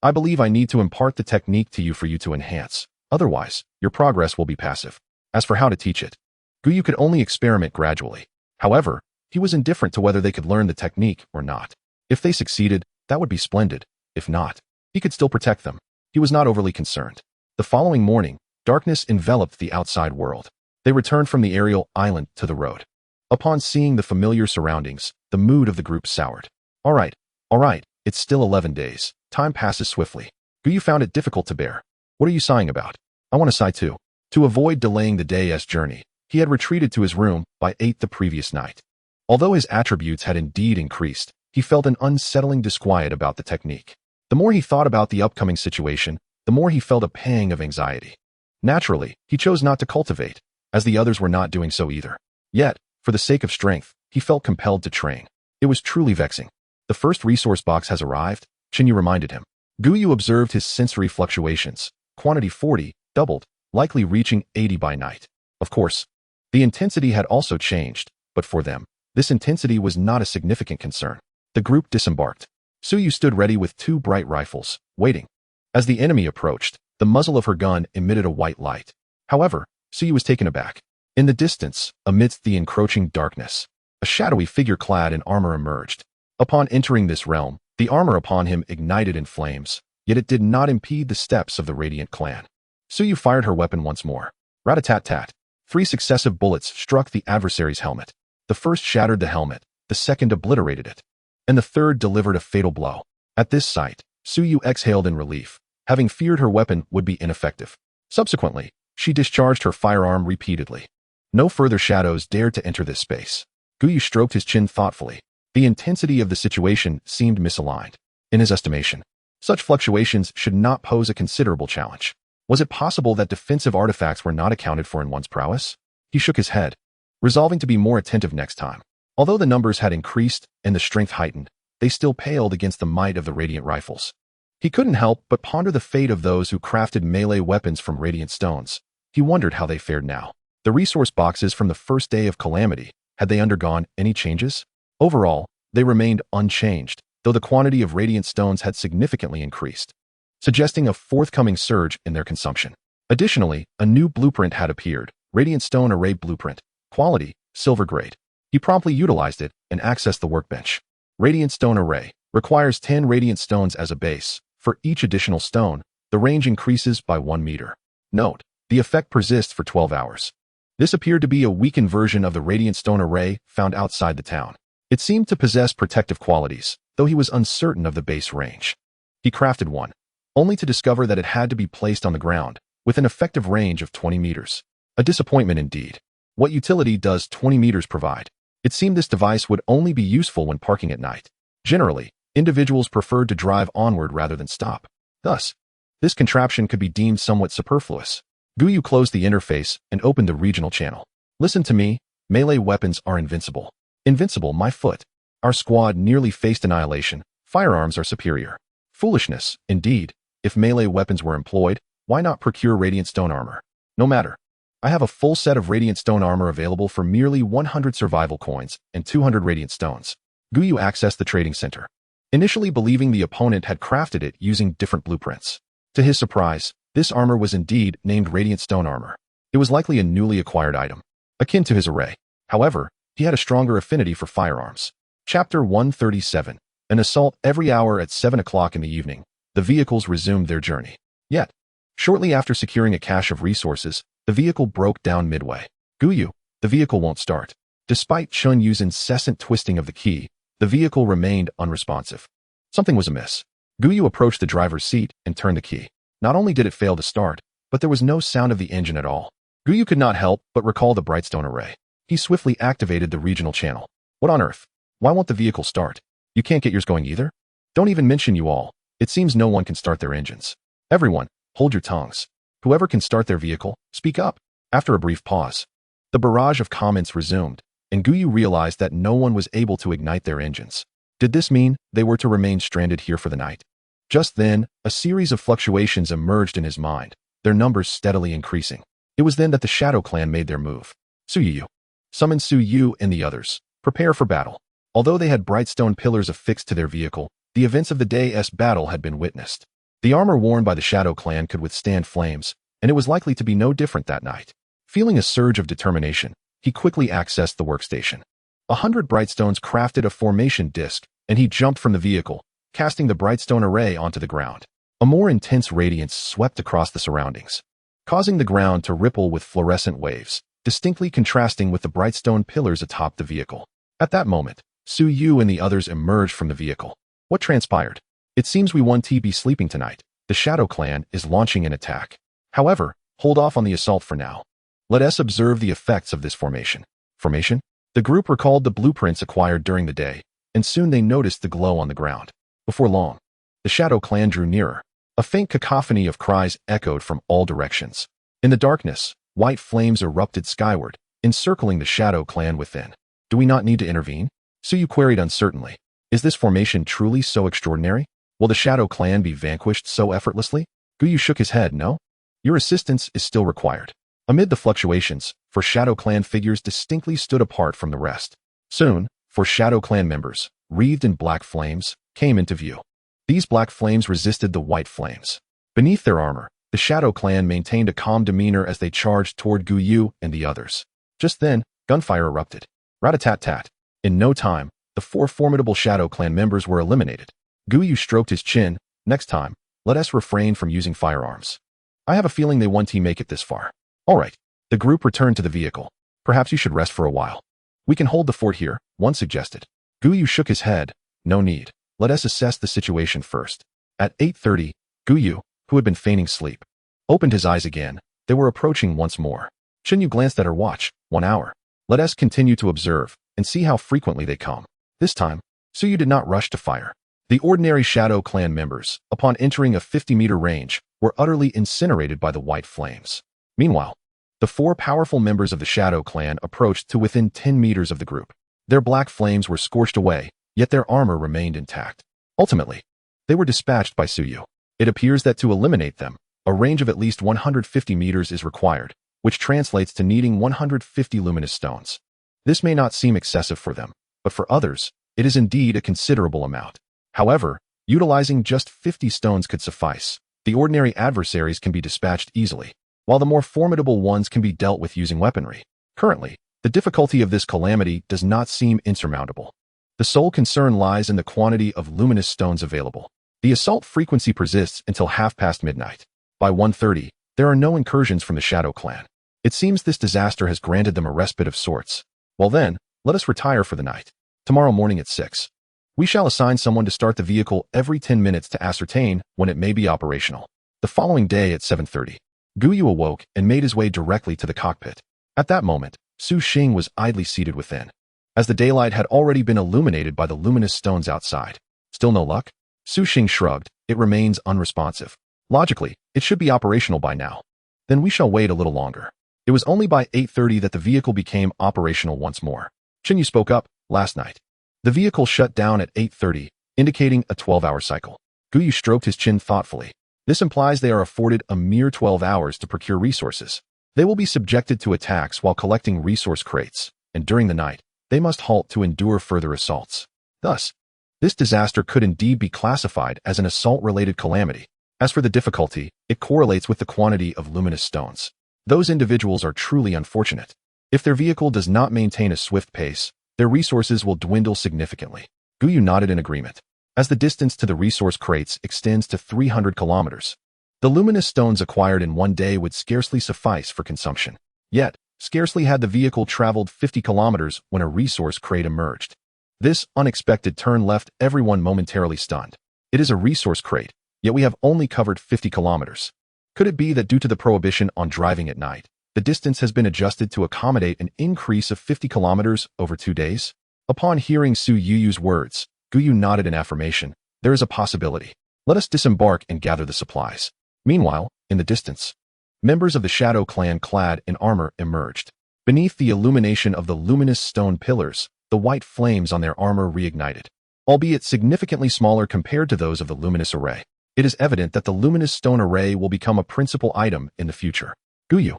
I believe I need to impart the technique to you for you to enhance. Otherwise, your progress will be passive. As for how to teach it, Gu Yu could only experiment gradually. However, he was indifferent to whether they could learn the technique or not. If they succeeded, that would be splendid. If not, he could still protect them. He was not overly concerned. The following morning, darkness enveloped the outside world. They returned from the aerial island to the road. Upon seeing the familiar surroundings, the mood of the group soured. All right, it's still 11 days. Time passes swiftly. Gu Yu found it difficult to bear. What are you sighing about? I want to sigh too. To avoid delaying the day's journey, he had retreated to his room by 8 the previous night. Although his attributes had indeed increased, he felt an unsettling disquiet about the technique. The more he thought about the upcoming situation, the more he felt a pang of anxiety. Naturally, he chose not to cultivate, as the others were not doing so either. Yet, for the sake of strength, he felt compelled to train. It was truly vexing. The first resource box has arrived, Gu Yu reminded him. Gu Yu observed his sensory fluctuations. Quantity 40, doubled, likely reaching 80 by night. Of course, the intensity had also changed, but for them, this intensity was not a significant concern. The group disembarked. Su Yu stood ready with 2 bright rifles, waiting. As the enemy approached, the muzzle of her gun emitted a white light. However, Su Yu was taken aback. In the distance, amidst the encroaching darkness, a shadowy figure clad in armor emerged. Upon entering this realm, the armor upon him ignited in flames, yet it did not impede the steps of the Radiant clan. Su Yu fired her weapon once more. Rat-a-tat-tat. 3 successive bullets struck the adversary's helmet. The first shattered the helmet, the second obliterated it, and the third delivered a fatal blow. At this sight, Su Yu exhaled in relief, having feared her weapon would be ineffective. Subsequently, she discharged her firearm repeatedly. No further shadows dared to enter this space. Gu Yu stroked his chin thoughtfully. The intensity of the situation seemed misaligned. In his estimation, such fluctuations should not pose a considerable challenge. Was it possible that defensive artifacts were not accounted for in one's prowess? He shook his head, resolving to be more attentive next time. Although the numbers had increased and the strength heightened, they still paled against the might of the Radiant rifles. He couldn't help but ponder the fate of those who crafted melee weapons from Radiant stones. He wondered how they fared now. The resource boxes from the first day of Calamity, had they undergone any changes? Overall, they remained unchanged, though the quantity of Radiant stones had significantly increased, suggesting a forthcoming surge in their consumption. Additionally, a new blueprint had appeared, Radiant Stone Array Blueprint, quality, silver grade. He promptly utilized it and accessed the workbench. Radiant Stone Array requires 10 Radiant stones as a base. For each additional stone, the range increases by 1 meter. Note, the effect persists for 12 hours. This appeared to be a weakened version of the Radiant Stone Array found outside the town. It seemed to possess protective qualities, though he was uncertain of the base range. He crafted one, only to discover that it had to be placed on the ground, with an effective range of 20 meters. A disappointment indeed. What utility does 20 meters provide? It seemed this device would only be useful when parking at night. Generally, individuals preferred to drive onward rather than stop. Thus, this contraption could be deemed somewhat superfluous. Gu Yu closed the interface and opened the regional channel. Listen to me, melee weapons are invincible. Invincible, my foot. Our squad nearly faced annihilation. Firearms are superior. Foolishness, indeed. If melee weapons were employed, why not procure radiant stone armor? No matter. I have a full set of radiant stone armor available for merely 100 survival coins and 200 radiant stones. Gu Yu accessed the trading center, initially believing the opponent had crafted it using different blueprints. To his surprise, this armor was indeed named radiant stone armor. It was likely a newly acquired item, akin to his array. However, he had a stronger affinity for firearms. Chapter 137. An assault every hour at 7 o'clock in the evening. The vehicles resumed their journey. Yet, shortly after securing a cache of resources, the vehicle broke down midway. Gu Yu, the vehicle won't start. Despite Chun Yu's incessant twisting of the key, the vehicle remained unresponsive. Something was amiss. Gu Yu approached the driver's seat and turned the key. Not only did it fail to start, but there was no sound of the engine at all. Gu Yu could not help but recall the Brightstone array. He swiftly activated the regional channel. What on earth? Why won't the vehicle start? You can't get yours going either? Don't even mention you all. It seems no one can start their engines. Everyone, hold your tongues. Whoever can start their vehicle, speak up. After a brief pause, the barrage of comments resumed, and Gu Yu realized that no one was able to ignite their engines. Did this mean they were to remain stranded here for the night? Just then, a series of fluctuations emerged in his mind, their numbers steadily increasing. It was then that the Shadow Clan made their move. Su Yu. Summon Su Yu and the others. Prepare for battle. Although they had bright stone pillars affixed to their vehicle, the events of the day's battle had been witnessed. The armor worn by the Shadow Clan could withstand flames, and it was likely to be no different that night. Feeling a surge of determination, he quickly accessed the workstation. 100 Brightstones crafted a formation disc, and he jumped from the vehicle, casting the Brightstone array onto the ground. A more intense radiance swept across the surroundings, causing the ground to ripple with fluorescent waves, distinctly contrasting with the Brightstone pillars atop the vehicle. At that moment, Su Yu and the others emerged from the vehicle. What transpired? It seems we won't be sleeping tonight. The Shadow Clan is launching an attack. However, hold off on the assault for now. Let us observe the effects of this formation. Formation? The group recalled the blueprints acquired during the day, and soon they noticed the glow on the ground. Before long, the Shadow Clan drew nearer. A faint cacophony of cries echoed from all directions. In the darkness, white flames erupted skyward, encircling the Shadow Clan within. Do we not need to intervene? Su Yu queried uncertainly. Is this formation truly so extraordinary? Will the Shadow Clan be vanquished so effortlessly? Gu Yu shook his head. No. Your assistance is still required. Amid the fluctuations, four Shadow Clan figures distinctly stood apart from the rest. Soon, four Shadow Clan members, wreathed in black flames, came into view. These black flames resisted the white flames. Beneath their armor, the Shadow Clan maintained a calm demeanor as they charged toward Gu Yu and the others. Just then, gunfire erupted. Rat-a-tat-tat. In no time, the four formidable Shadow Clan members were eliminated. Gu Yu stroked his chin. Next time, let us refrain from using firearms. I have a feeling they won't make it this far. All right. The group returned to the vehicle. Perhaps you should rest for a while. We can hold the fort here, one suggested. Gu Yu shook his head. No need. Let us assess the situation first. At 8:30, Gu Yu, who had been feigning sleep, opened his eyes again. They were approaching once more. Chen Yu glanced at her watch. 1 hour. Let us continue to observe and see how frequently they come. This time, Su Yu did not rush to fire. The ordinary Shadow Clan members, upon entering a 50-meter range, were utterly incinerated by the white flames. Meanwhile, the four powerful members of the Shadow Clan approached to within 10 meters of the group. Their black flames were scorched away, yet their armor remained intact. Ultimately, they were dispatched by Su Yu. It appears that to eliminate them, a range of at least 150 meters is required, which translates to needing 150 luminous stones. This may not seem excessive for them, but for others, it is indeed a considerable amount. However, utilizing just 50 stones could suffice. The ordinary adversaries can be dispatched easily, while the more formidable ones can be dealt with using weaponry. Currently, the difficulty of this calamity does not seem insurmountable. The sole concern lies in the quantity of luminous stones available. The assault frequency persists until past midnight. By 1:30, there are no incursions from the Shadow Clan. It seems this disaster has granted them a respite of sorts. Well then, let us retire for the night. Tomorrow morning at 6. We shall assign someone to start the vehicle every 10 minutes to ascertain when it may be operational. The following day at 7:30, Gu Yu awoke and made his way directly to the cockpit. At that moment, Su Xing was idly seated within, as the daylight had already been illuminated by the luminous stones outside. Still no luck? Su Xing shrugged. It remains unresponsive. Logically, it should be operational by now. Then we shall wait a little longer. It was only by 8:30 that the vehicle became operational once more. Chen Yu spoke up. Last night, the vehicle shut down at 8:30, indicating a 12-hour cycle. Gu Yu stroked his chin thoughtfully. This implies they are afforded a mere 12 hours to procure resources. They will be subjected to attacks while collecting resource crates, and during the night, they must halt to endure further assaults. Thus, this disaster could indeed be classified as an assault-related calamity. As for the difficulty, it correlates with the quantity of luminous stones. Those individuals are truly unfortunate. If their vehicle does not maintain a swift pace, their resources will dwindle significantly. Gu Yu nodded in agreement. As the distance to the resource crates extends to 300 kilometers, the luminous stones acquired in one day would scarcely suffice for consumption. Yet, scarcely had the vehicle traveled 50 kilometers when a resource crate emerged. This unexpected turn left everyone momentarily stunned. It is a resource crate, yet we have only covered 50 kilometers. Could it be that due to the prohibition on driving at night, the distance has been adjusted to accommodate an increase of 50 kilometers over 2 days? Upon hearing Su Yuyu's words, Gu Yu nodded in affirmation. There is a possibility. Let us disembark and gather the supplies. Meanwhile, in the distance, members of the Shadow Clan clad in armor emerged. Beneath the illumination of the luminous stone pillars, the white flames on their armor reignited. Albeit significantly smaller compared to those of the luminous array, it is evident that the luminous stone array will become a principal item in the future. Gu Yu,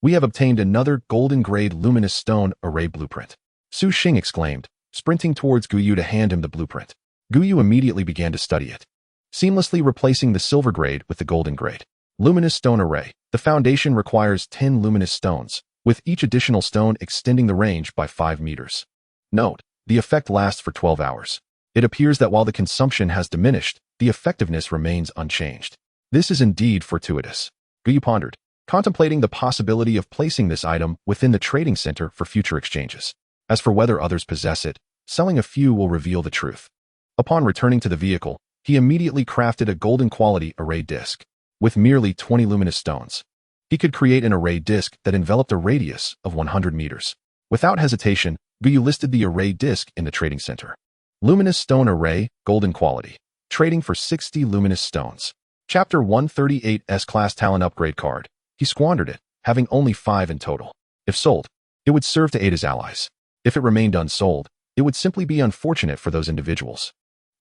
we have obtained another golden-grade luminous stone array blueprint. Su Xing exclaimed, sprinting towards Gu Yu to hand him the blueprint. Gu Yu immediately began to study it, seamlessly replacing the silver grade with the golden grade. Luminous stone array. The foundation requires 10 luminous stones, with each additional stone extending the range by 5 meters. Note, the effect lasts for 12 hours. It appears that while the consumption has diminished, the effectiveness remains unchanged. This is indeed fortuitous. Gu Yu pondered, contemplating the possibility of placing this item within the trading center for future exchanges. As for whether others possess it, selling a few will reveal the truth. Upon returning to the vehicle, he immediately crafted a golden quality array disc. With merely 20 luminous stones, he could create an array disc that enveloped a radius of 100 meters. Without hesitation, Gu Yu listed the array disc in the trading center. Luminous stone array, golden quality. Trading for 60 luminous stones. Chapter 138 S-Class Talent Upgrade Card. He squandered it, having only 5 in total. If sold, it would serve to aid his allies. If it remained unsold, it would simply be unfortunate for those individuals.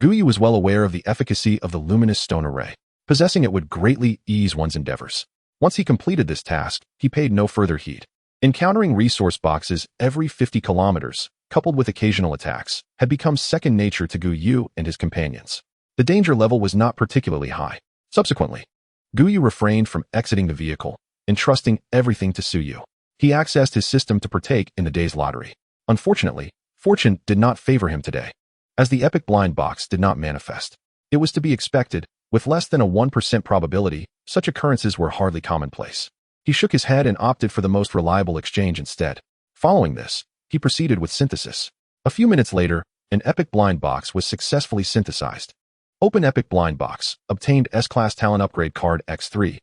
Gu Yu was well aware of the efficacy of the luminous stone array. Possessing it would greatly ease one's endeavors. Once he completed this task, he paid no further heed. Encountering resource boxes every 50 kilometers, coupled with occasional attacks, had become second nature to Gu Yu and his companions. The danger level was not particularly high. Subsequently, Gu Yu refrained from exiting the vehicle, entrusting everything to Su Yu. He accessed his system to partake in the day's lottery. Unfortunately, fortune did not favor him today, as the epic blind box did not manifest. It was to be expected. With less than a 1% probability, such occurrences were hardly commonplace. He shook his head and opted for the most reliable exchange instead. Following this, he proceeded with synthesis. A few minutes later, an epic blind box was successfully synthesized. Open epic blind box. Obtained S-Class Talent Upgrade Card X3.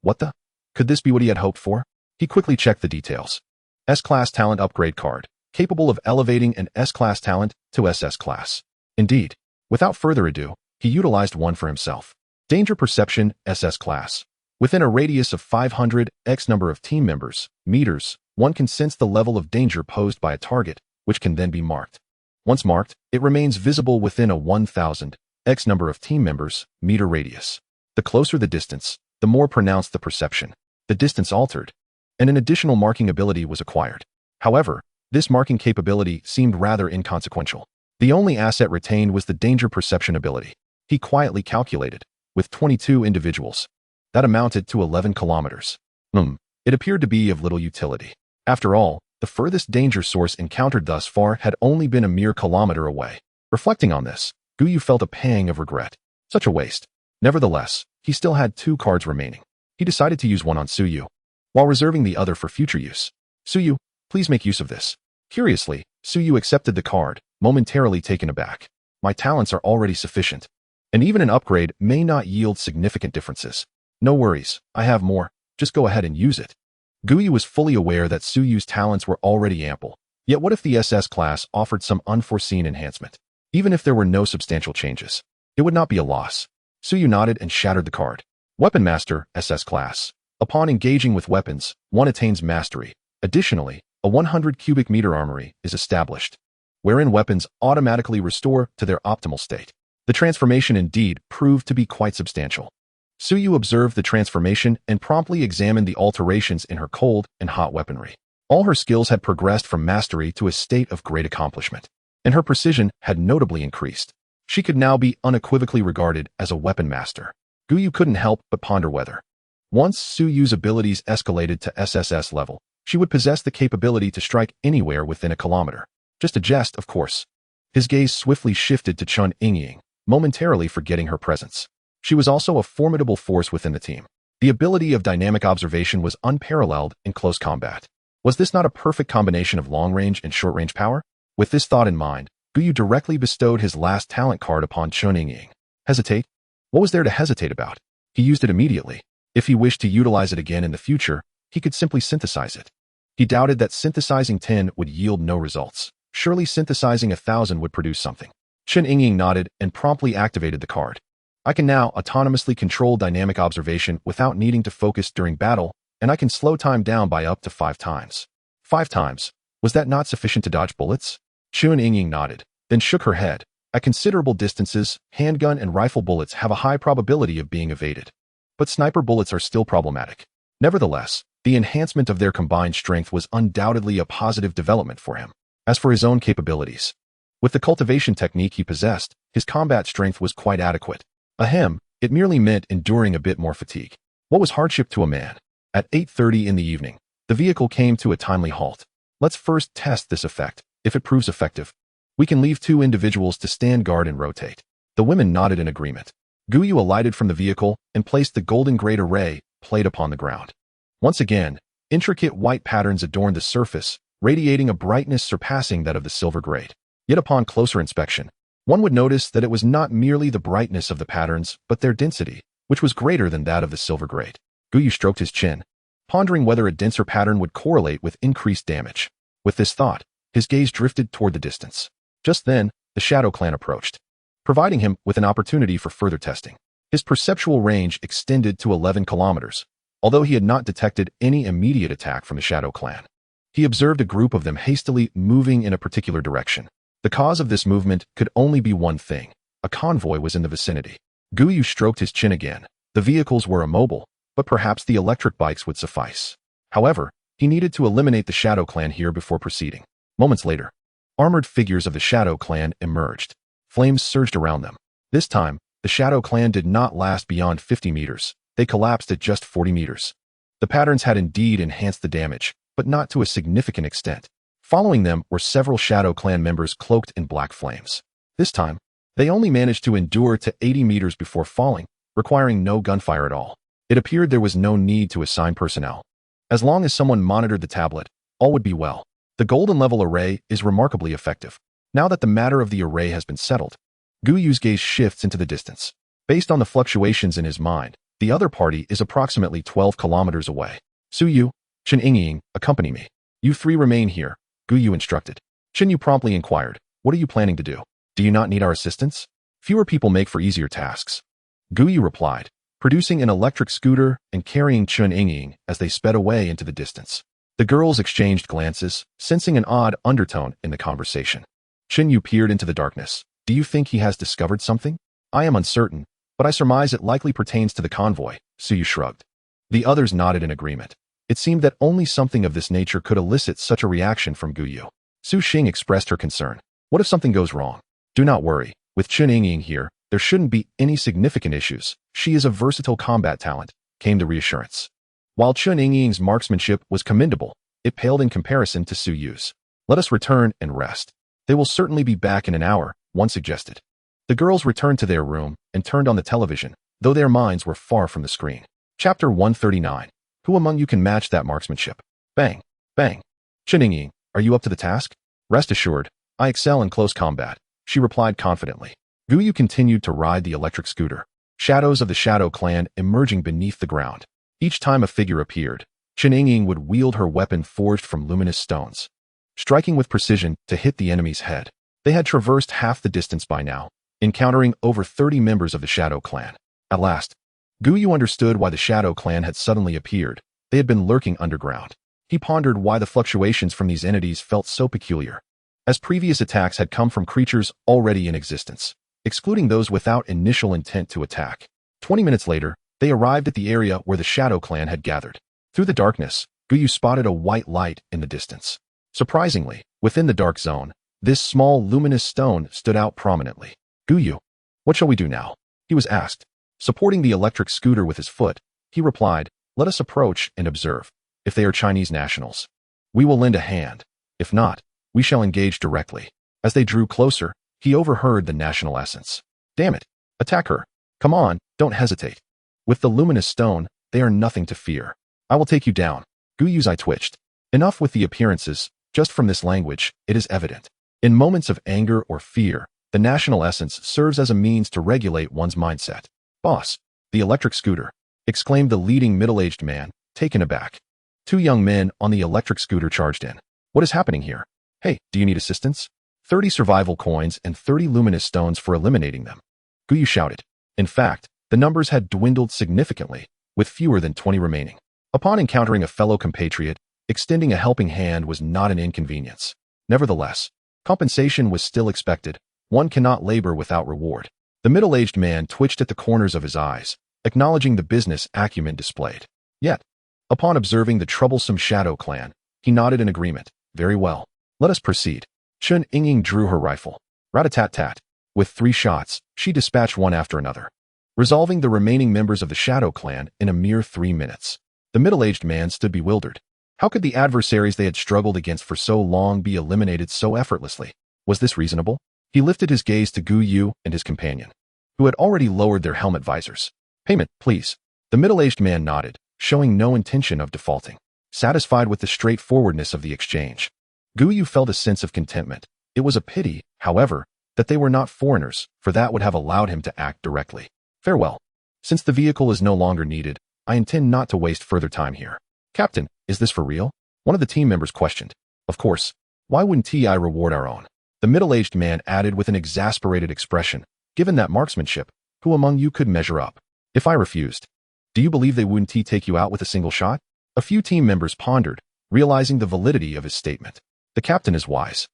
What the? Could this be what he had hoped for? He quickly checked the details. S-Class Talent Upgrade Card. Capable of elevating an S-Class talent to SS Class. Indeed. Without further ado, he utilized one for himself. Danger Perception, SS Class. Within a radius of 500 x number of team members, meters, one can sense the level of danger posed by a target, which can then be marked. Once marked, it remains visible within a 1000 x number of team members, meter radius. The closer the distance, the more pronounced the perception. The distance altered, and an additional marking ability was acquired. However, this marking capability seemed rather inconsequential. The only asset retained was the danger perception ability. He quietly calculated, with 22 individuals. That amounted to 11 kilometers. It appeared to be of little utility. After all, the furthest danger source encountered thus far had only been a mere kilometer away. Reflecting on this, Gu Yu felt a pang of regret. Such a waste. Nevertheless, he still had 2 cards remaining. He decided to use one on Su Yu, while reserving the other for future use. Su Yu, please make use of this. Curiously, Su Yu accepted the card, momentarily taken aback. My talents are already sufficient, and even an upgrade may not yield significant differences. No worries, I have more, just go ahead and use it. Gu Yu was fully aware that Su Yu's talents were already ample, yet what if the SS class offered some unforeseen enhancement? Even if there were no substantial changes, it would not be a loss. Su Yu nodded and shattered the card. Weapon Master, SS class. Upon engaging with weapons, one attains mastery. Additionally, a 100 cubic meter armory is established, wherein weapons automatically restore to their optimal state. The transformation indeed proved to be quite substantial. Su Yu observed the transformation and promptly examined the alterations in her cold and hot weaponry. All her skills had progressed from mastery to a state of great accomplishment, and her precision had notably increased. She could now be unequivocally regarded as a weapon master. Gu Yu couldn't help but ponder whether, once Su Yu's abilities escalated to SSS level, she would possess the capability to strike anywhere within a kilometer. Just a jest, of course. His gaze swiftly shifted to Chun Yingying, momentarily forgetting her presence. She was also a formidable force within the team. The ability of dynamic observation was unparalleled in close combat. Was this not a perfect combination of long-range and short-range power? With this thought in mind, Gu Yu directly bestowed his last talent card upon Chun Yingying. Hesitate? What was there to hesitate about? He used it immediately. If he wished to utilize it again in the future, he could simply synthesize it. He doubted that synthesizing 10 would yield no results. Surely synthesizing 1,000 would produce something. Chun Yingying nodded and promptly activated the card. I can now autonomously control dynamic observation without needing to focus during battle, and I can slow time down by up to 5 times. 5 times? Was that not sufficient to dodge bullets? Chun Yingying nodded, then shook her head. At considerable distances, handgun and rifle bullets have a high probability of being evaded. But sniper bullets are still problematic. Nevertheless, the enhancement of their combined strength was undoubtedly a positive development for him. As for his own capabilities, with the cultivation technique he possessed, his combat strength was quite adequate. Ahem, it merely meant enduring a bit more fatigue. What was hardship to a man? At 8:30 in the evening, the vehicle came to a timely halt. Let's first test this effect. If it proves effective, we can leave 2 individuals to stand guard and rotate. The women nodded in agreement. Gu Yu alighted from the vehicle and placed the golden grade array plate upon the ground. Once again, intricate white patterns adorned the surface, radiating a brightness surpassing that of the silver grade. Yet upon closer inspection, one would notice that it was not merely the brightness of the patterns, but their density, which was greater than that of the silver grade. Gu Yu stroked his chin, pondering whether a denser pattern would correlate with increased damage. With this thought, his gaze drifted toward the distance. Just then, the Shadow Clan approached, providing him with an opportunity for further testing. His perceptual range extended to 11 kilometers, although he had not detected any immediate attack from the Shadow Clan. He observed a group of them hastily moving in a particular direction. The cause of this movement could only be one thing. A convoy was in the vicinity. Gu Yu stroked his chin again. The vehicles were immobile, but perhaps the electric bikes would suffice. However, he needed to eliminate the Shadow Clan here before proceeding. Moments later, armored figures of the Shadow Clan emerged. Flames surged around them. This time, the Shadow Clan did not last beyond 50 meters. They collapsed at just 40 meters. The patterns had indeed enhanced the damage, but not to a significant extent. Following them were several Shadow Clan members cloaked in black flames. This time, they only managed to endure to 80 meters before falling, requiring no gunfire at all. It appeared there was no need to assign personnel. As long as someone monitored the tablet, all would be well. The golden level array is remarkably effective. Now that the matter of the array has been settled, Gu Yu's gaze shifts into the distance. Based on the fluctuations in his mind, the other party is approximately 12 kilometers away. Su Yu, Chun Yingying, accompany me. You 3 remain here, Gu Yu instructed. Chun Yu promptly inquired, what are you planning to do? Do you not need our assistance? Fewer people make for easier tasks. Gu Yu replied, producing an electric scooter and carrying Chun Yingying as they sped away into the distance. The girls exchanged glances, sensing an odd undertone in the conversation. Chun Yu peered into the darkness. Do you think he has discovered something? I am uncertain, but I surmise it likely pertains to the convoy, Su Yu shrugged. The others nodded in agreement. It seemed that only something of this nature could elicit such a reaction from Gu Yu. Su Xing expressed her concern. What if something goes wrong? Do not worry. With Chun Yingying here, there shouldn't be any significant issues. She is a versatile combat talent, came the reassurance. While Chun Yingying's marksmanship was commendable, it paled in comparison to Su Yu's. Let us return and rest. They will certainly be back in an hour, one suggested. The girls returned to their room and turned on the television, though their minds were far from the screen. Chapter 139. Who among you can match that marksmanship? Bang, bang. Chun Yingying, are you up to the task? Rest assured, I excel in close combat, she replied confidently. Gu Yu continued to ride the electric scooter, shadows of the Shadow Clan emerging beneath the ground. Each time a figure appeared, Chun Yingying would wield her weapon forged from luminous stones, striking with precision to hit the enemy's head. They had traversed half the distance by now, encountering over 30 members of the Shadow Clan. At last, Gu Yu understood why the Shadow Clan had suddenly appeared. They had been lurking underground. He pondered why the fluctuations from these entities felt so peculiar, as previous attacks had come from creatures already in existence. excluding those without initial intent to attack. 20 minutes later, they arrived at the area where the Shadow Clan had gathered. Through the darkness, Gu Yu spotted a white light in the distance. Surprisingly, within the dark zone, this small luminous stone stood out prominently. Gu Yu, what shall we do now? He was asked. Supporting the electric scooter with his foot, he replied, let us approach and observe. If they are Chinese nationals, we will lend a hand. If not, we shall engage directly. As they drew closer, he overheard the national essence. Damn it! Attack her! Come on, don't hesitate. With the luminous stone, they are nothing to fear. I will take you down. Gu Yu's eye twitched. Enough with the appearances, just from this language, it is evident. In moments of anger or fear, the national essence serves as a means to regulate one's mindset. Boss, the electric scooter, exclaimed the leading middle-aged man, taken aback. Two young men on the electric scooter charged in. What is happening here? Hey, do you need assistance? 30 survival coins and 30 luminous stones for eliminating them. Gu Yu shouted. In fact, the numbers had dwindled significantly, with fewer than 20 remaining. Upon encountering a fellow compatriot, extending a helping hand was not an inconvenience. Nevertheless, compensation was still expected. One cannot labor without reward. The middle-aged man twitched at the corners of his eyes, acknowledging the business acumen displayed. Yet, upon observing the troublesome Shadow Clan, he nodded in agreement. Very well. Let us proceed. Chun Ying drew her rifle. Rat-a-tat-tat. With 3 shots, she dispatched one after another, resolving the remaining members of the Shadow Clan in a mere 3 minutes. The middle-aged man stood bewildered. How could the adversaries they had struggled against for so long be eliminated so effortlessly? Was this reasonable? He lifted his gaze to Gu Yu and his companion, who had already lowered their helmet visors. Payment, please. The middle-aged man nodded, showing no intention of defaulting. Satisfied with the straightforwardness of the exchange, Gu Yu felt a sense of contentment. It was a pity, however, that they were not foreigners, for that would have allowed him to act directly. Farewell. Since the vehicle is no longer needed, I intend not to waste further time here. Captain, is this for real? One of the team members questioned. Of course. Why wouldn't I reward our own? The middle-aged man added with an exasperated expression. Given that marksmanship, who among you could measure up? If I refused, do you believe they wouldn't take you out with a single shot? A few team members pondered, realizing the validity of his statement. The captain is wise.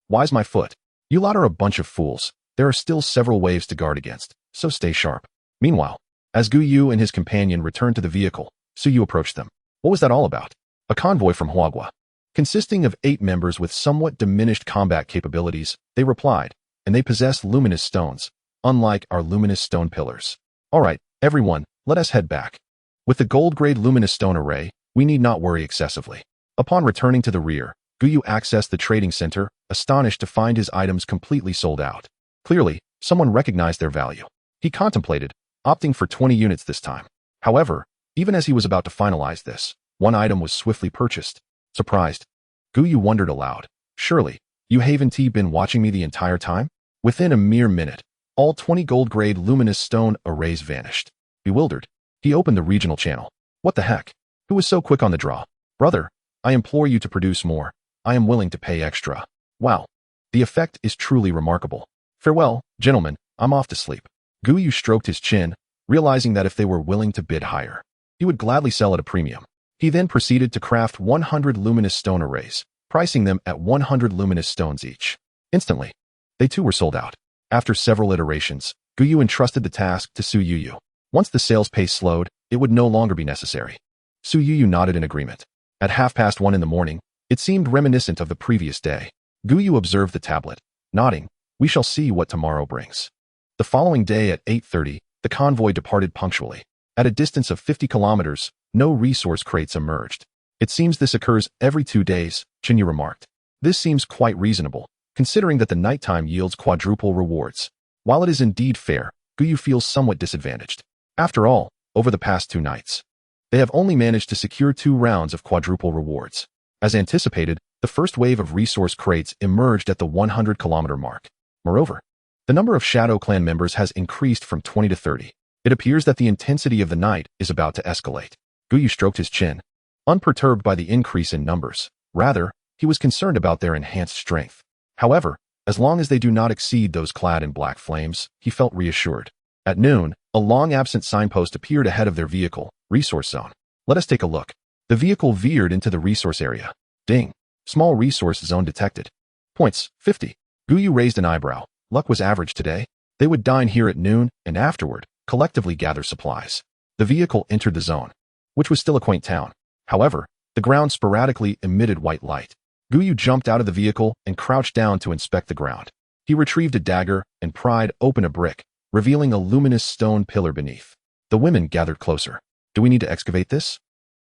Wise my foot. You lot are a bunch of fools. There are still several waves to guard against, so stay sharp. Meanwhile, as Gu Yu and his companion returned to the vehicle, Su Yu approached them. What was that all about? A convoy from Huagua. Consisting of 8 members with somewhat diminished combat capabilities, they replied, and they possessed luminous stones, unlike our luminous stone pillars. All right, everyone, let us head back. With the gold-grade luminous stone array, we need not worry excessively. Upon returning to the rear, Gu Yu accessed the trading center, astonished to find his items completely sold out. Clearly, someone recognized their value. He contemplated, opting for 20 units this time. However, even as he was about to finalize this, one item was swiftly purchased. Surprised, Gu Yu wondered aloud. Surely, you haven't been watching me the entire time? Within a mere minute, all 20 gold-grade luminous stone arrays vanished. Bewildered, he opened the regional channel. What the heck? Who was so quick on the draw? Brother, I implore you to produce more. I am willing to pay extra. Wow. The effect is truly remarkable. Farewell, gentlemen, I'm off to sleep. Gu Yu stroked his chin, realizing that if they were willing to bid higher, he would gladly sell at a premium. He then proceeded to craft 100 luminous stone arrays, pricing them at 100 luminous stones each. Instantly, they too were sold out. After several iterations, Gu Yu entrusted the task to Su Yu. Once the sales pace slowed, it would no longer be necessary. Su Yu nodded in agreement. At 1:30 in the morning, it seemed reminiscent of the previous day. Gu Yu observed the tablet, nodding, we shall see what tomorrow brings. The following day at 8:30, the convoy departed punctually. At a distance of 50 kilometers, no resource crates emerged. It seems this occurs every 2 days, Chin Yu remarked. This seems quite reasonable, considering that the nighttime yields quadruple rewards. While it is indeed fair, Gu Yu feels somewhat disadvantaged. After all, over the past 2 nights, they have only managed to secure 2 rounds of quadruple rewards. As anticipated, the first wave of resource crates emerged at the 100-kilometer mark. Moreover, the number of Shadow Clan members has increased from 20 to 30. It appears that the intensity of the night is about to escalate. Gu Yu stroked his chin, unperturbed by the increase in numbers. Rather, he was concerned about their enhanced strength. However, as long as they do not exceed those clad in black flames, he felt reassured. At noon, a long-absent signpost appeared ahead of their vehicle, Resource Zone. Let us take a look. The vehicle veered into the resource area. Ding. Small resource zone detected. Points, 50. Gu Yu raised an eyebrow. Luck was average today. They would dine here at noon and afterward, collectively gather supplies. The vehicle entered the zone, which was still a quaint town. However, the ground sporadically emitted white light. Gu Yu jumped out of the vehicle and crouched down to inspect the ground. He retrieved a dagger and pried open a brick, revealing a luminous stone pillar beneath. The women gathered closer. Do we need to excavate this?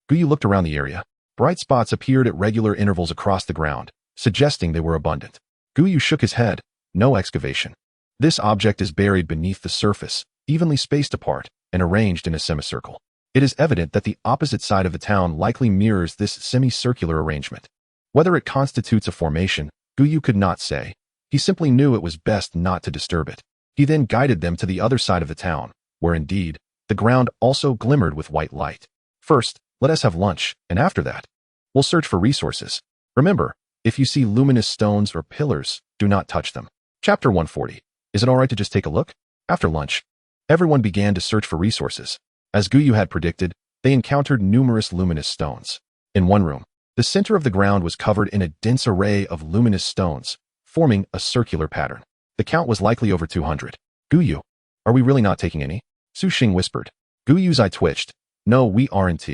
Gu Yu looked around the area. Bright spots appeared at regular intervals across the ground, suggesting they were abundant. Gu Yu shook his head. No excavation. This object is buried beneath the surface, evenly spaced apart, and arranged in a semicircle. It is evident that the opposite side of the town likely mirrors this semicircular arrangement. Whether it constitutes a formation, Gu Yu could not say. He simply knew it was best not to disturb it. He then guided them to the other side of the town, where indeed, the ground also glimmered with white light. First, let us have lunch, and after that, we'll search for resources. Remember, if you see luminous stones or pillars, do not touch them. Chapter 140. Is it alright to just take a look? After lunch, everyone began to search for resources. As Gu Yu had predicted, they encountered numerous luminous stones. In one room, the center of the ground was covered in a dense array of luminous stones, forming a circular pattern. The count was likely over 200. Gu Yu, are we really not taking any? Su Xing whispered. Gu Yu's eye twitched. No, we aren't.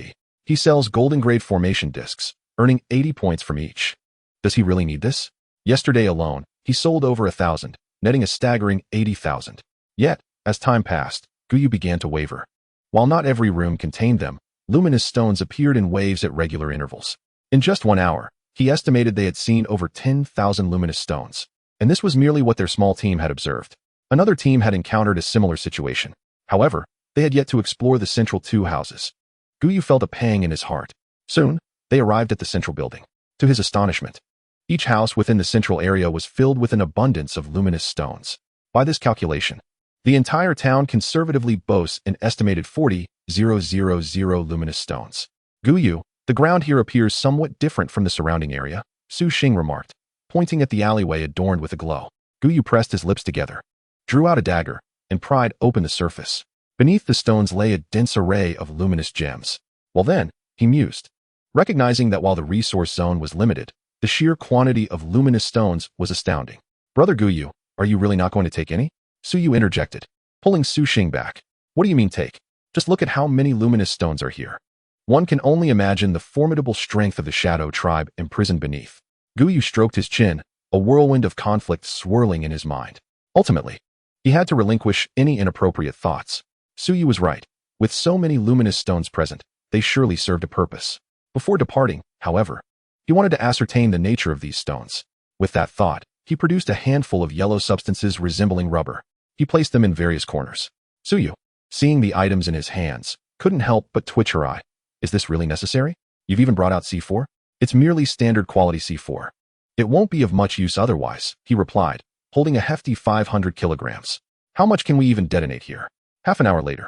He sells golden grade formation discs, earning 80 points from each. Does he really need this? Yesterday alone, he sold over 1,000, netting a staggering 80,000. Yet, as time passed, Gu Yu began to waver. While not every room contained them, luminous stones appeared in waves at regular intervals. In just 1 hour, he estimated they had seen over 10,000 luminous stones. And this was merely what their small team had observed. Another team had encountered a similar situation. However, they had yet to explore the central two houses. Gu Yu felt a pang in his heart. Soon, they arrived at the central building. To his astonishment, each house within the central area was filled with an abundance of luminous stones. By this calculation, the entire town conservatively boasts an estimated 40,000 luminous stones. Gu Yu, the ground here appears somewhat different from the surrounding area, Su Xing remarked, pointing at the alleyway adorned with a glow. Gu Yu pressed his lips together, drew out a dagger, and pried open the surface. Beneath the stones lay a dense array of luminous gems. Well then, he mused, recognizing that while the resource zone was limited, the sheer quantity of luminous stones was astounding. Brother Gu Yu, are you really not going to take any? Su Yu interjected, pulling Su Xing back. What do you mean take? Just look at how many luminous stones are here. One can only imagine the formidable strength of the shadow tribe imprisoned beneath. Gu Yu stroked his chin, a whirlwind of conflict swirling in his mind. Ultimately, he had to relinquish any inappropriate thoughts. Su Yu was right. With so many luminous stones present, they surely served a purpose. Before departing, however, he wanted to ascertain the nature of these stones. With that thought, he produced a handful of yellow substances resembling rubber. He placed them in various corners. Su Yu, seeing the items in his hands, couldn't help but twitch her eye. Is this really necessary? You've even brought out C4? It's merely standard quality C4. It won't be of much use otherwise, he replied, holding a hefty 500 kilograms. How much can we even detonate here? Half an hour later,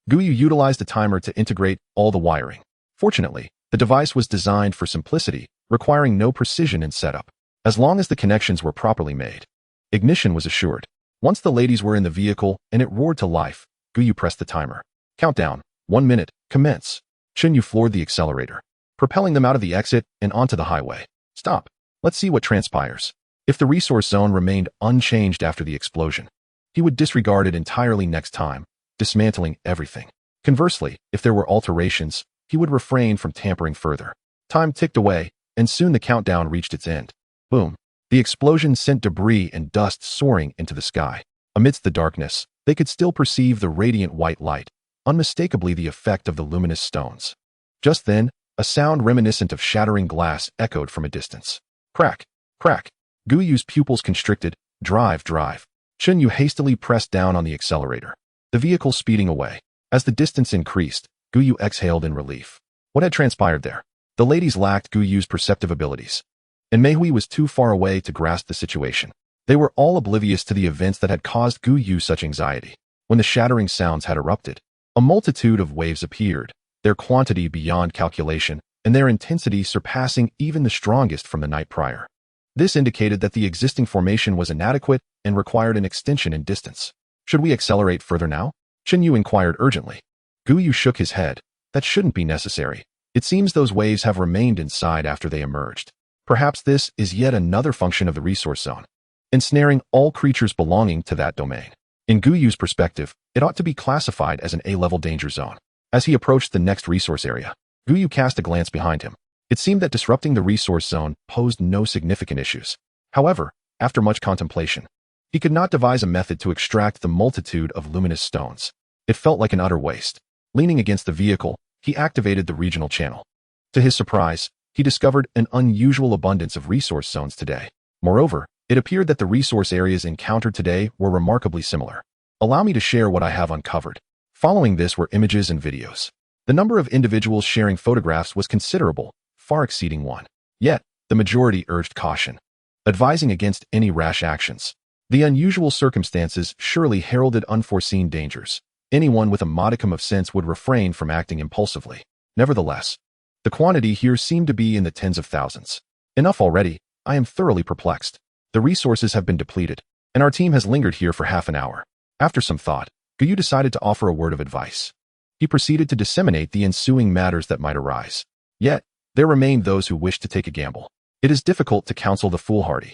Gu Yu utilized a timer to integrate all the wiring. Fortunately, the device was designed for simplicity, requiring no precision in setup. As long as the connections were properly made, ignition was assured. Once the ladies were in the vehicle and it roared to life, Gu Yu pressed the timer. Countdown, 1 minute, commence. Chen Yu floored the accelerator, propelling them out of the exit and onto the highway. Stop. Let's see what transpires. If the resource zone remained unchanged after the explosion, he would disregard it entirely next time, dismantling everything. Conversely, if there were alterations, he would refrain from tampering further. Time ticked away, and soon the countdown reached its end. Boom. The explosion sent debris and dust soaring into the sky. Amidst the darkness, they could still perceive the radiant white light, unmistakably the effect of the luminous stones. Just then, a sound reminiscent of shattering glass echoed from a distance. Crack, crack. Gu Yu's pupils constricted. Drive, drive. Chen Yu hastily pressed down on the accelerator, the vehicle speeding away. As the distance increased, Gu Yu exhaled in relief. What had transpired there? The ladies lacked Gu Yu's perceptive abilities, and Meihui was too far away to grasp the situation. They were all oblivious to the events that had caused Gu Yu such anxiety. When the shattering sounds had erupted, a multitude of waves appeared, their quantity beyond calculation, and their intensity surpassing even the strongest from the night prior. This indicated that the existing formation was inadequate and required an extension in distance. Should we accelerate further now? Chen Yu inquired urgently. Gu Yu shook his head. That shouldn't be necessary. It seems those waves have remained inside after they emerged. Perhaps this is yet another function of the resource zone, ensnaring all creatures belonging to that domain. In Gu Yu's perspective, it ought to be classified as an A-level danger zone. As he approached the next resource area, Gu Yu cast a glance behind him. It seemed that disrupting the resource zone posed no significant issues. However, after much contemplation, he could not devise a method to extract the multitude of luminous stones. It felt like an utter waste. Leaning against the vehicle, he activated the regional channel. To his surprise, he discovered an unusual abundance of resource zones today. Moreover, it appeared that the resource areas encountered today were remarkably similar. Allow me to share what I have uncovered. Following this were images and videos. The number of individuals sharing photographs was considerable, far exceeding one. Yet, the majority urged caution, advising against any rash actions. The unusual circumstances surely heralded unforeseen dangers. Anyone with a modicum of sense would refrain from acting impulsively. Nevertheless, the quantity here seemed to be in the tens of thousands. Enough already. I am thoroughly perplexed. The resources have been depleted, and our team has lingered here for half an hour. After some thought, Gu Yu decided to offer a word of advice. He proceeded to disseminate the ensuing matters that might arise. Yet, there remained those who wished to take a gamble. It is difficult to counsel the foolhardy.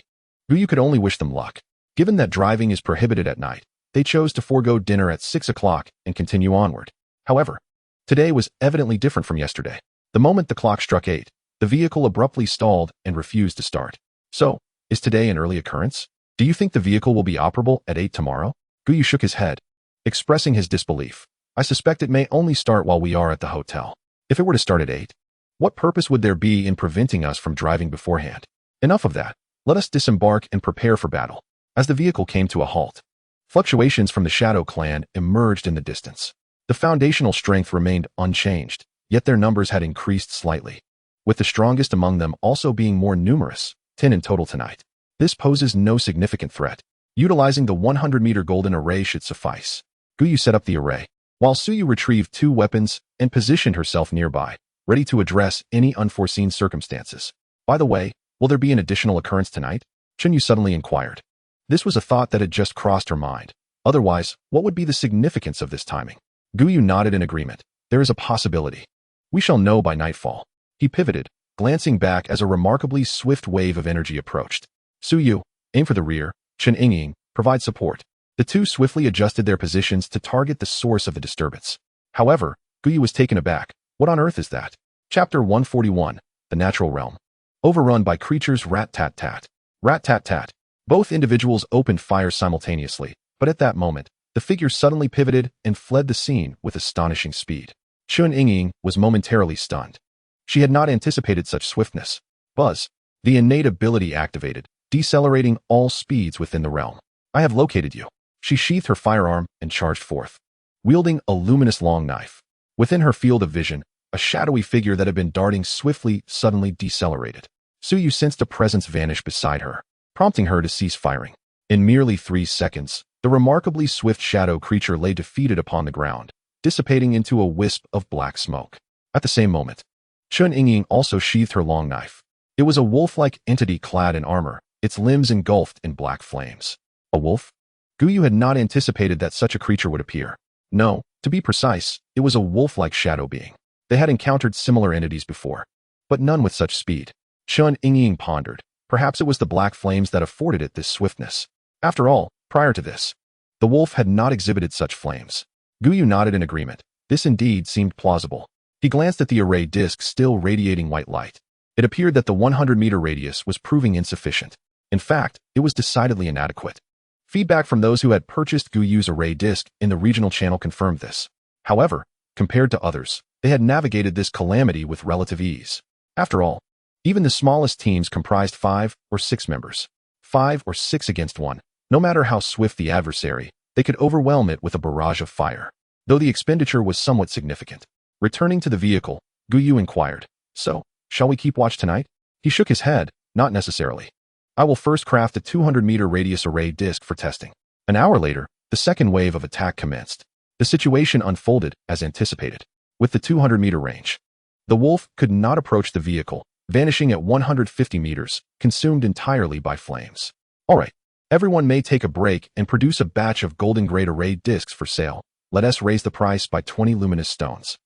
Gu Yu could only wish them luck. Given that driving is prohibited at night, they chose to forego dinner at 6 o'clock and continue onward. However, today was evidently different from yesterday. The moment the clock struck 8, the vehicle abruptly stalled and refused to start. So, is today an early occurrence? Do you think the vehicle will be operable at 8 tomorrow? Gu Yu shook his head, expressing his disbelief. I suspect it may only start while we are at the hotel. If it were to start at 8, what purpose would there be in preventing us from driving beforehand? Enough of that. Let us disembark and prepare for battle. As the vehicle came to a halt, fluctuations from the Shadow Clan emerged in the distance. The foundational strength remained unchanged, yet their numbers had increased slightly, with the strongest among them also being more numerous, 10 in total tonight. This poses no significant threat. Utilizing the 100-meter golden array should suffice. Gu Yu set up the array, while Suyu retrieved 2 weapons and positioned herself nearby, ready to address any unforeseen circumstances. By the way, will there be an additional occurrence tonight? Chun Yu suddenly inquired. This was a thought that had just crossed her mind. Otherwise, what would be the significance of this timing? Gu Yu nodded in agreement. There is a possibility. We shall know by nightfall. He pivoted, glancing back as a remarkably swift wave of energy approached. Suyu, aim for the rear. Chen Yingying, provide support. The two swiftly adjusted their positions to target the source of the disturbance. However, Gu Yu was taken aback. What on earth is that? Chapter 141, The Natural Realm. Overrun by creatures rat-tat-tat. Rat-tat-tat. Both individuals opened fire simultaneously, but at that moment, the figure suddenly pivoted and fled the scene with astonishing speed. Chen Yingying was momentarily stunned. She had not anticipated such swiftness. Buzz. The innate ability activated, decelerating all speeds within the realm. I have located you. She sheathed her firearm and charged forth, wielding a luminous long knife. Within her field of vision, a shadowy figure that had been darting swiftly suddenly decelerated. Suyu sensed a presence vanish beside her, prompting her to cease firing. In merely 3 seconds, the remarkably swift shadow creature lay defeated upon the ground, dissipating into a wisp of black smoke. At the same moment, Chen Yingying also sheathed her long knife. It was a wolf-like entity clad in armor, its limbs engulfed in black flames. A wolf? Gu Yu had not anticipated that such a creature would appear. No, to be precise, it was a wolf-like shadow being. They had encountered similar entities before, but none with such speed. Chen Yingying pondered. Perhaps it was the black flames that afforded it this swiftness. After all, prior to this, the wolf had not exhibited such flames. Gu Yu nodded in agreement. This indeed seemed plausible. He glanced at the array disk still radiating white light. It appeared that the 100-meter radius was proving insufficient. In fact, it was decidedly inadequate. Feedback from those who had purchased Gu Yu's array disk in the regional channel confirmed this. However, compared to others, they had navigated this calamity with relative ease. After all, even the smallest teams comprised 5 or 6 members. 5 or 6 against 1. No matter how swift the adversary, they could overwhelm it with a barrage of fire, though the expenditure was somewhat significant. Returning to the vehicle, Gu Yu inquired, So, shall we keep watch tonight? He shook his head, Not necessarily. I will first craft a 200-meter radius array disk for testing. An hour later, the second wave of attack commenced. The situation unfolded as anticipated. With the 200-meter range, the wolf could not approach the vehicle, vanishing at 150 meters, consumed entirely by flames. All right, everyone may take a break and produce a batch of golden-grade array discs for sale. Let us raise the price by 20 luminous stones.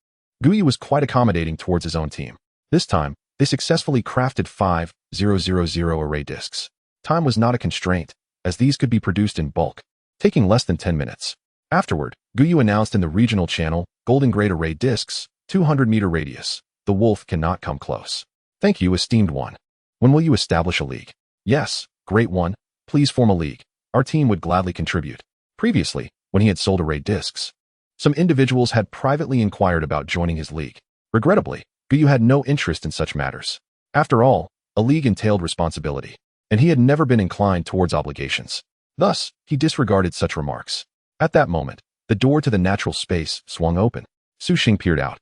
Gu Yu was quite accommodating towards his own team. This time, they successfully crafted 5,000 array discs. Time was not a constraint, as these could be produced in bulk. taking less than 10 minutes. Afterward, Gu Yu announced in the regional channel, Golden Great Array Discs, 200-meter radius. The wolf cannot come close. Thank you, esteemed one. When will you establish a league? Yes, great one. Please form a league. Our team would gladly contribute. Previously, when he had sold array discs, some individuals had privately inquired about joining his league. Regrettably, Gu Yu had no interest in such matters. After all, a league entailed responsibility, and he had never been inclined towards obligations. Thus, he disregarded such remarks. At that moment, the door to the natural space swung open. Su Xing peered out.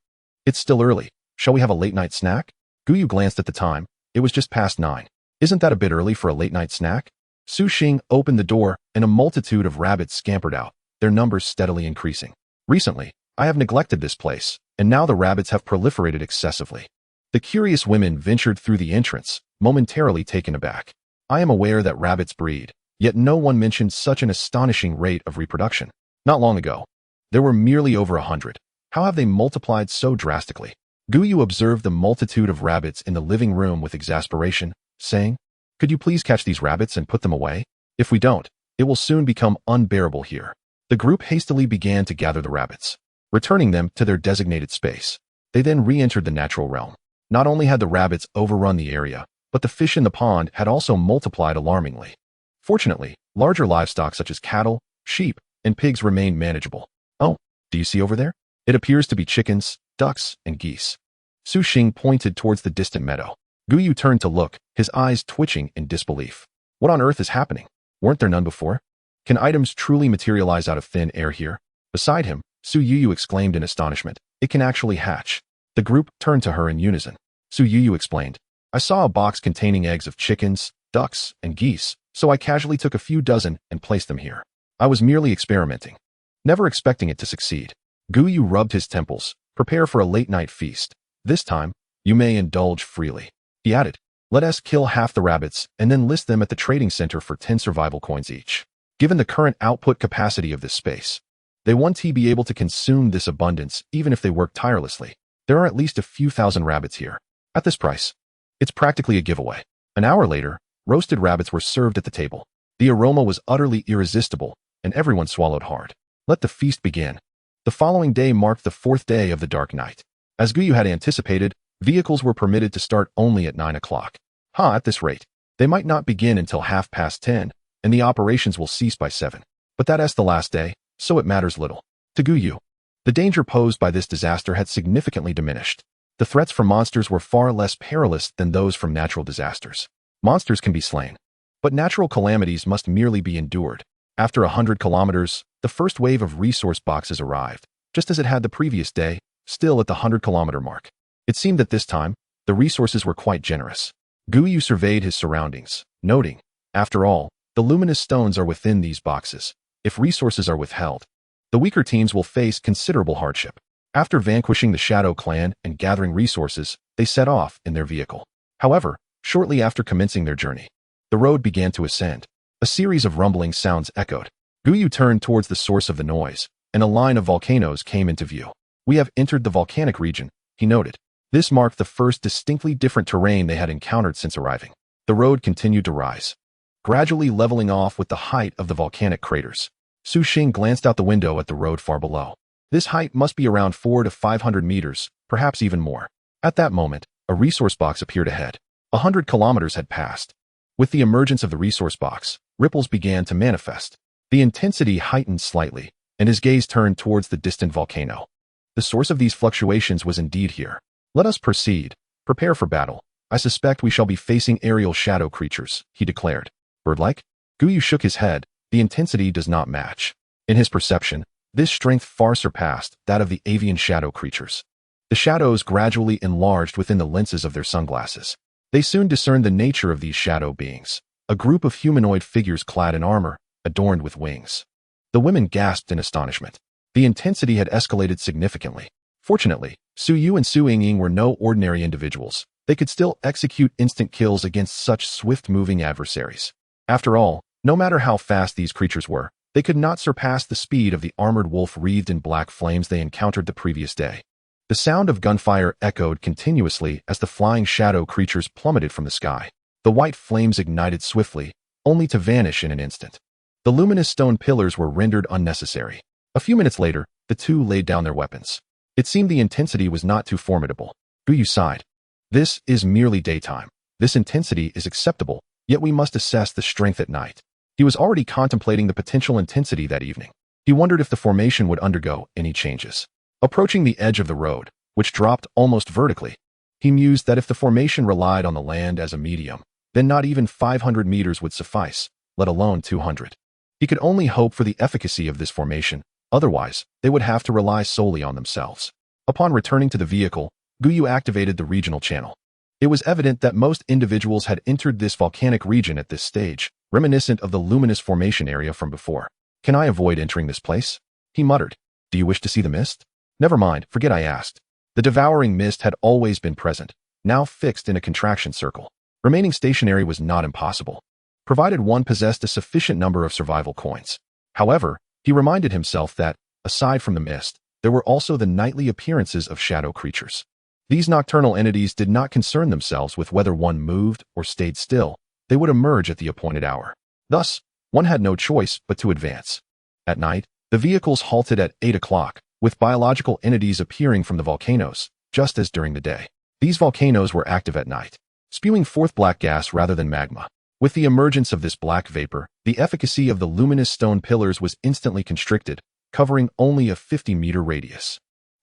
It's still early. Shall we have a late-night snack? Gu Yu glanced at the time. It was just past 9. Isn't that a bit early for a late-night snack? Su Xing opened the door, and a multitude of rabbits scampered out, their numbers steadily increasing. Recently, I have neglected this place, and now the rabbits have proliferated excessively. The curious women ventured through the entrance, momentarily taken aback. I am aware that rabbits breed, yet no one mentioned such an astonishing rate of reproduction. Not long ago, there were merely over 100. How have they multiplied so drastically? Gu Yu observed the multitude of rabbits in the living room with exasperation, saying, "Could you please catch these rabbits and put them away? If we don't, it will soon become unbearable here." The group hastily began to gather the rabbits, returning them to their designated space. They then re-entered the natural realm. Not only had the rabbits overrun the area, but the fish in the pond had also multiplied alarmingly. Fortunately, larger livestock such as cattle, sheep, and pigs remained manageable. Oh, do you see over there? It appears to be chickens, ducks, and geese. Su Xing pointed towards the distant meadow. Gu Yu turned to look, his eyes twitching in disbelief. What on earth is happening? Weren't there none before? Can items truly materialize out of thin air here? Beside him, Su Yu exclaimed in astonishment. It can actually hatch. The group turned to her in unison. Su Yu explained. I saw a box containing eggs of chickens, ducks, and geese, so I casually took a few dozen and placed them here. I was merely experimenting, never expecting it to succeed. Gu Yu rubbed his temples. Prepare for a late-night feast. This time, you may indulge freely. He added, let us kill half the rabbits and then list them at the trading center for 10 survival coins each. Given the current output capacity of this space, they won't be able to consume this abundance even if they work tirelessly. There are at least a few thousand rabbits here. At this price, it's practically a giveaway. An hour later, roasted rabbits were served at the table. The aroma was utterly irresistible, and everyone swallowed hard. Let the feast begin. The following day marked the 4th day of the dark night. As Gu Yu had anticipated, vehicles were permitted to start only at 9 o'clock. At this rate, they might not begin until 10:30, and the operations will cease by 7. But that's the last day, so it matters little. To Gu Yu, the danger posed by this disaster had significantly diminished. The threats from monsters were far less perilous than those from natural disasters. Monsters can be slain, but natural calamities must merely be endured. After 100 kilometers, the first wave of resource boxes arrived, just as it had the previous day, still at the 100-kilometer mark. It seemed that this time, the resources were quite generous. Gu Yu surveyed his surroundings, noting, after all, the luminous stones are within these boxes. If resources are withheld, the weaker teams will face considerable hardship. After vanquishing the Shadow Clan and gathering resources, they set off in their vehicle. However, shortly after commencing their journey, the road began to ascend. A series of rumbling sounds echoed. Gu Yu turned towards the source of the noise, and a line of volcanoes came into view. We have entered the volcanic region, he noted. This marked the first distinctly different terrain they had encountered since arriving. The road continued to rise, gradually leveling off with the height of the volcanic craters. Su Xing glanced out the window at the road far below. This height must be around 400 to 500 meters, perhaps even more. At that moment, a resource box appeared ahead. 100 kilometers had passed. With the emergence of the resource box, ripples began to manifest. The intensity heightened slightly, and his gaze turned towards the distant volcano. The source of these fluctuations was indeed here. Let us proceed. Prepare for battle. I suspect we shall be facing aerial shadow creatures, he declared. Bird-like? Gu Yu shook his head. The intensity does not match. In his perception, this strength far surpassed that of the avian shadow creatures. The shadows gradually enlarged within the lenses of their sunglasses. They soon discerned the nature of these shadow beings, a group of humanoid figures clad in armor, adorned with wings. The women gasped in astonishment. The intensity had escalated significantly. Fortunately, Su Yu and Su Yingying were no ordinary individuals. They could still execute instant kills against such swift-moving adversaries. After all, no matter how fast these creatures were, they could not surpass the speed of the armored wolf wreathed in black flames they encountered the previous day. The sound of gunfire echoed continuously as the flying shadow creatures plummeted from the sky. The white flames ignited swiftly, only to vanish in an instant. The luminous stone pillars were rendered unnecessary. A few minutes later, the two laid down their weapons. It seemed the intensity was not too formidable. Gu Yu sighed. This is merely daytime. This intensity is acceptable, yet we must assess the strength at night. He was already contemplating the potential intensity that evening. He wondered if the formation would undergo any changes. Approaching the edge of the road, which dropped almost vertically, he mused that if the formation relied on the land as a medium, then not even 500 meters would suffice, let alone 200. He could only hope for the efficacy of this formation, otherwise, they would have to rely solely on themselves. Upon returning to the vehicle, Gu Yu activated the regional channel. It was evident that most individuals had entered this volcanic region at this stage, reminiscent of the luminous formation area from before. Can I avoid entering this place? He muttered. Do you wish to see the mist? Never mind, forget I asked. The devouring mist had always been present, now fixed in a contraction circle. Remaining stationary was not impossible, provided one possessed a sufficient number of survival coins. However, he reminded himself that, aside from the mist, there were also the nightly appearances of shadow creatures. These nocturnal entities did not concern themselves with whether one moved or stayed still. They would emerge at the appointed hour. Thus, one had no choice but to advance. At night, the vehicles halted at 8 o'clock, with biological entities appearing from the volcanoes, just as during the day. These volcanoes were active at night, spewing forth black gas rather than magma. With the emergence of this black vapor, the efficacy of the luminous stone pillars was instantly constricted, covering only a 50-meter radius.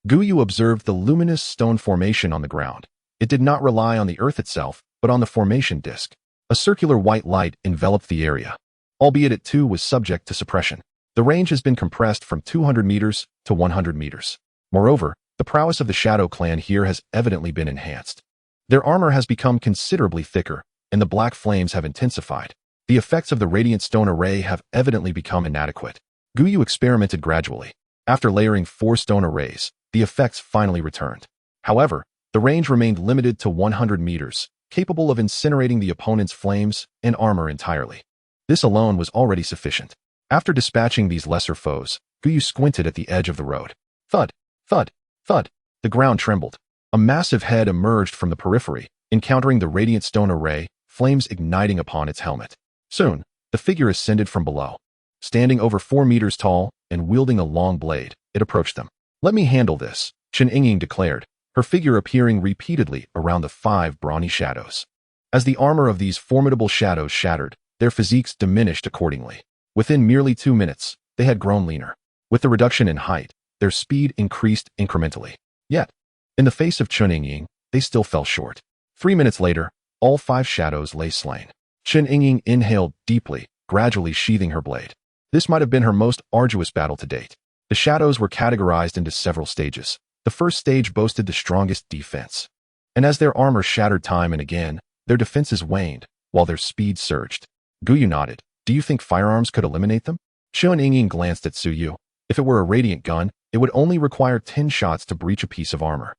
Gu Yu observed the luminous stone formation on the ground. It did not rely on the earth itself, but on the formation disk. A circular white light enveloped the area, albeit it too was subject to suppression. The range has been compressed from 200 meters to 100 meters. Moreover, the prowess of the Shadow Clan here has evidently been enhanced. Their armor has become considerably thicker, and the black flames have intensified. The effects of the radiant stone array have evidently become inadequate. Gu Yu experimented gradually. After layering 4 stone arrays, the effects finally returned. However, the range remained limited to 100 meters, capable of incinerating the opponent's flames and armor entirely. This alone was already sufficient. After dispatching these lesser foes, Gu Yu squinted at the edge of the road. Thud, thud, thud. The ground trembled. A massive head emerged from the periphery, encountering the radiant stone array, flames igniting upon its helmet. Soon, the figure ascended from below. Standing over 4 meters tall and wielding a long blade, it approached them. Let me handle this, Chen Yingying declared, her figure appearing repeatedly around the 5 brawny shadows. As the armor of these formidable shadows shattered, their physiques diminished accordingly. Within merely 2 minutes, they had grown leaner. With the reduction in height, their speed increased incrementally. Yet, in the face of Chen Yingying, they still fell short. 3 minutes later, all 5 shadows lay slain. Chen Yingying inhaled deeply, gradually sheathing her blade. This might have been her most arduous battle to date. The shadows were categorized into several stages. The first stage boasted the strongest defense. And as their armor shattered time and again, their defenses waned, while their speed surged. Gu Yu nodded. Do you think firearms could eliminate them? Chen Yingying glanced at Su Yu. If it were a radiant gun, it would only require 10 shots to breach a piece of armor.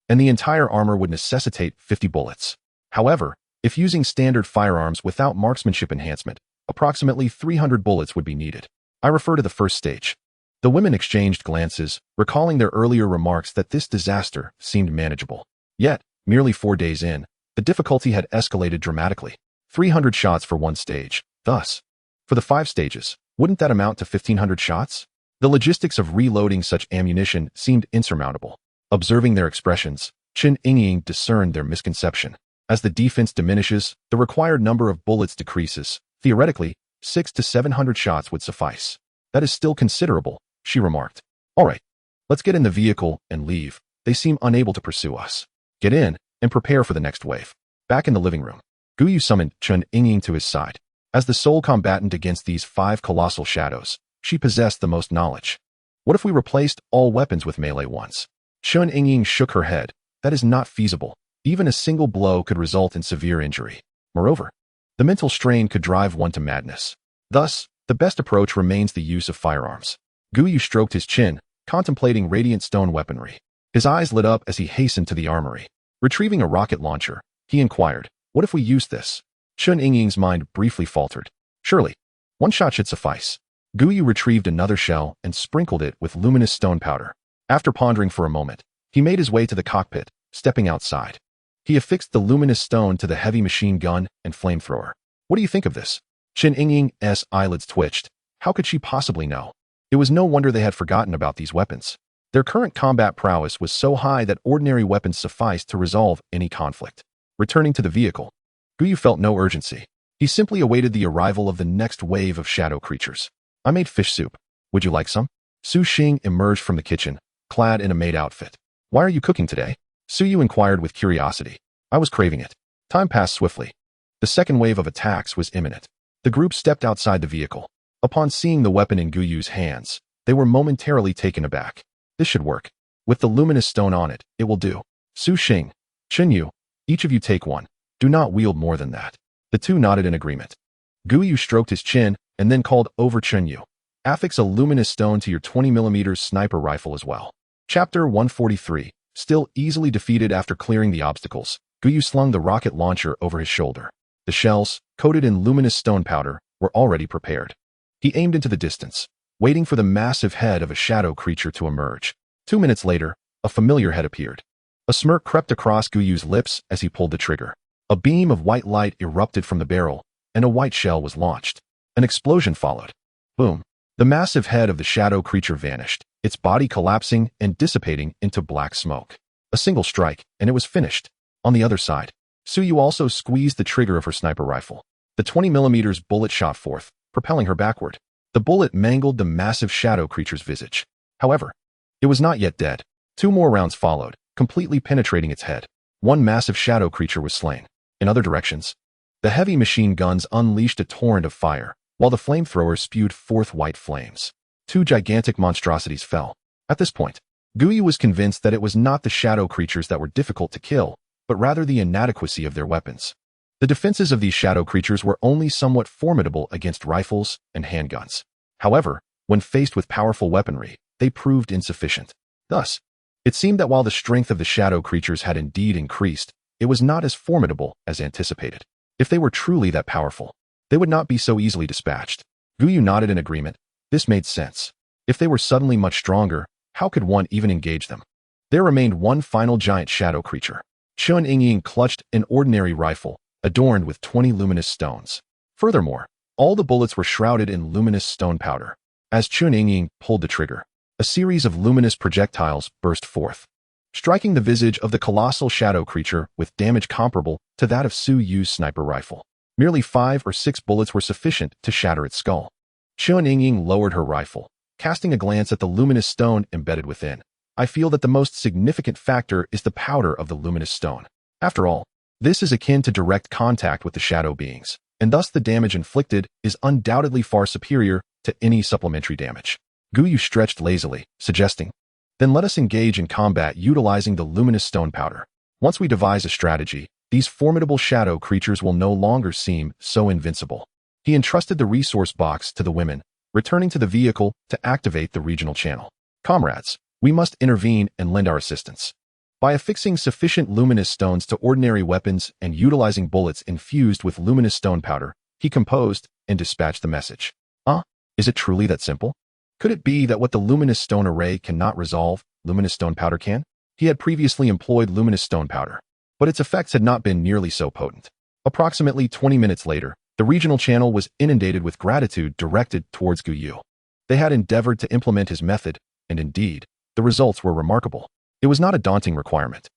And the entire armor would necessitate 50 bullets. However, if using standard firearms without marksmanship enhancement, approximately 300 bullets would be needed. I refer to the first stage. The women exchanged glances, recalling their earlier remarks that this disaster seemed manageable. Yet, merely 4 days in, the difficulty had escalated dramatically. 300 shots for one stage. Thus, for the 5 stages, wouldn't that amount to 1,500 shots? The logistics of reloading such ammunition seemed insurmountable. Observing their expressions, Chen Yingying discerned their misconception. As the defense diminishes, the required number of bullets decreases. Theoretically, 600 to 700 shots would suffice. That is still considerable, she remarked. All right, let's get in the vehicle and leave. They seem unable to pursue us. Get in and prepare for the next wave. Back in the living room, Gu Yu summoned Chen Yingying to his side. As the sole combatant against these 5 colossal shadows, she possessed the most knowledge. What if we replaced all weapons with melee ones? Chen Yingying shook her head. That is not feasible. Even a single blow could result in severe injury. Moreover, the mental strain could drive one to madness. Thus, the best approach remains the use of firearms. Gu Yu stroked his chin, contemplating radiant stone weaponry. His eyes lit up as he hastened to the armory. Retrieving a rocket launcher, he inquired, what if we use this? Chen Yingying's mind briefly faltered. Surely, 1 shot should suffice. Gu Yu retrieved another shell and sprinkled it with luminous stone powder. After pondering for a moment, he made his way to the cockpit, stepping outside. He affixed the luminous stone to the heavy machine gun and flamethrower. What do you think of this? Chen Yingying's eyelids twitched. How could she possibly know? It was no wonder they had forgotten about these weapons. Their current combat prowess was so high that ordinary weapons sufficed to resolve any conflict. Returning to the vehicle, Gu Yu felt no urgency. He simply awaited the arrival of the next wave of shadow creatures. I made fish soup. Would you like some? Su Xing emerged from the kitchen, clad in a maid outfit. Why are you cooking today? Su Yu inquired with curiosity. I was craving it. Time passed swiftly. The second wave of attacks was imminent. The group stepped outside the vehicle. Upon seeing the weapon in Gu Yu's hands, they were momentarily taken aback. This should work. With the luminous stone on it, it will do. Su Xing, Chen Yu, each of you take one. Do not wield more than that. The two nodded in agreement. Gu Yu stroked his chin and then called over Chen Yu. Affix a luminous stone to your 20mm sniper rifle as well. Chapter 143. Still easily defeated after clearing the obstacles, Gu Yu slung the rocket launcher over his shoulder. The shells, coated in luminous stone powder, were already prepared. He aimed into the distance, waiting for the massive head of a shadow creature to emerge. 2 minutes later, a familiar head appeared. A smirk crept across Gu Yu's lips as he pulled the trigger. A beam of white light erupted from the barrel, and a white shell was launched. An explosion followed. Boom. The massive head of the shadow creature vanished, its body collapsing and dissipating into black smoke. A single strike, and it was finished. On the other side, Su Yu also squeezed the trigger of her sniper rifle. The 20mm bullet shot forth, propelling her backward. The bullet mangled the massive shadow creature's visage. However, it was not yet dead. 2 more rounds followed, completely penetrating its head. One massive shadow creature was slain. In other directions, the heavy machine guns unleashed a torrent of fire, while the flamethrowers spewed forth white flames. 2 gigantic monstrosities fell. At this point, Gu Yu was convinced that it was not the shadow creatures that were difficult to kill, but rather the inadequacy of their weapons. The defenses of these shadow creatures were only somewhat formidable against rifles and handguns. However, when faced with powerful weaponry, they proved insufficient. Thus, it seemed that while the strength of the shadow creatures had indeed increased, it was not as formidable as anticipated. If they were truly that powerful, they would not be so easily dispatched. Gu Yu nodded in agreement. This made sense. If they were suddenly much stronger, how could one even engage them? There remained one final giant shadow creature. Chun Yingying clutched an ordinary rifle, adorned with 20 luminous stones. Furthermore, all the bullets were shrouded in luminous stone powder. As Chun Yingying pulled the trigger, a series of luminous projectiles burst forth, striking the visage of the colossal shadow creature with damage comparable to that of Su Yu's sniper rifle. Merely 5 or 6 bullets were sufficient to shatter its skull. Chun Yingying lowered her rifle, casting a glance at the luminous stone embedded within. I feel that the most significant factor is the powder of the luminous stone. After all, this is akin to direct contact with the shadow beings, and thus the damage inflicted is undoubtedly far superior to any supplementary damage. Gu Yu stretched lazily, suggesting, then let us engage in combat utilizing the luminous stone powder. Once we devise a strategy, these formidable shadow creatures will no longer seem so invincible. He entrusted the resource box to the women, returning to the vehicle to activate the regional channel. Comrades, we must intervene and lend our assistance. By affixing sufficient luminous stones to ordinary weapons and utilizing bullets infused with luminous stone powder, he composed and dispatched the message. Is it truly that simple? Could it be that what the luminous stone array cannot resolve, luminous stone powder can? He had previously employed luminous stone powder, but its effects had not been nearly so potent. Approximately 20 minutes later, the regional channel was inundated with gratitude directed towards Gu Yu. They had endeavored to implement his method, and indeed, the results were remarkable. It was not a daunting requirement.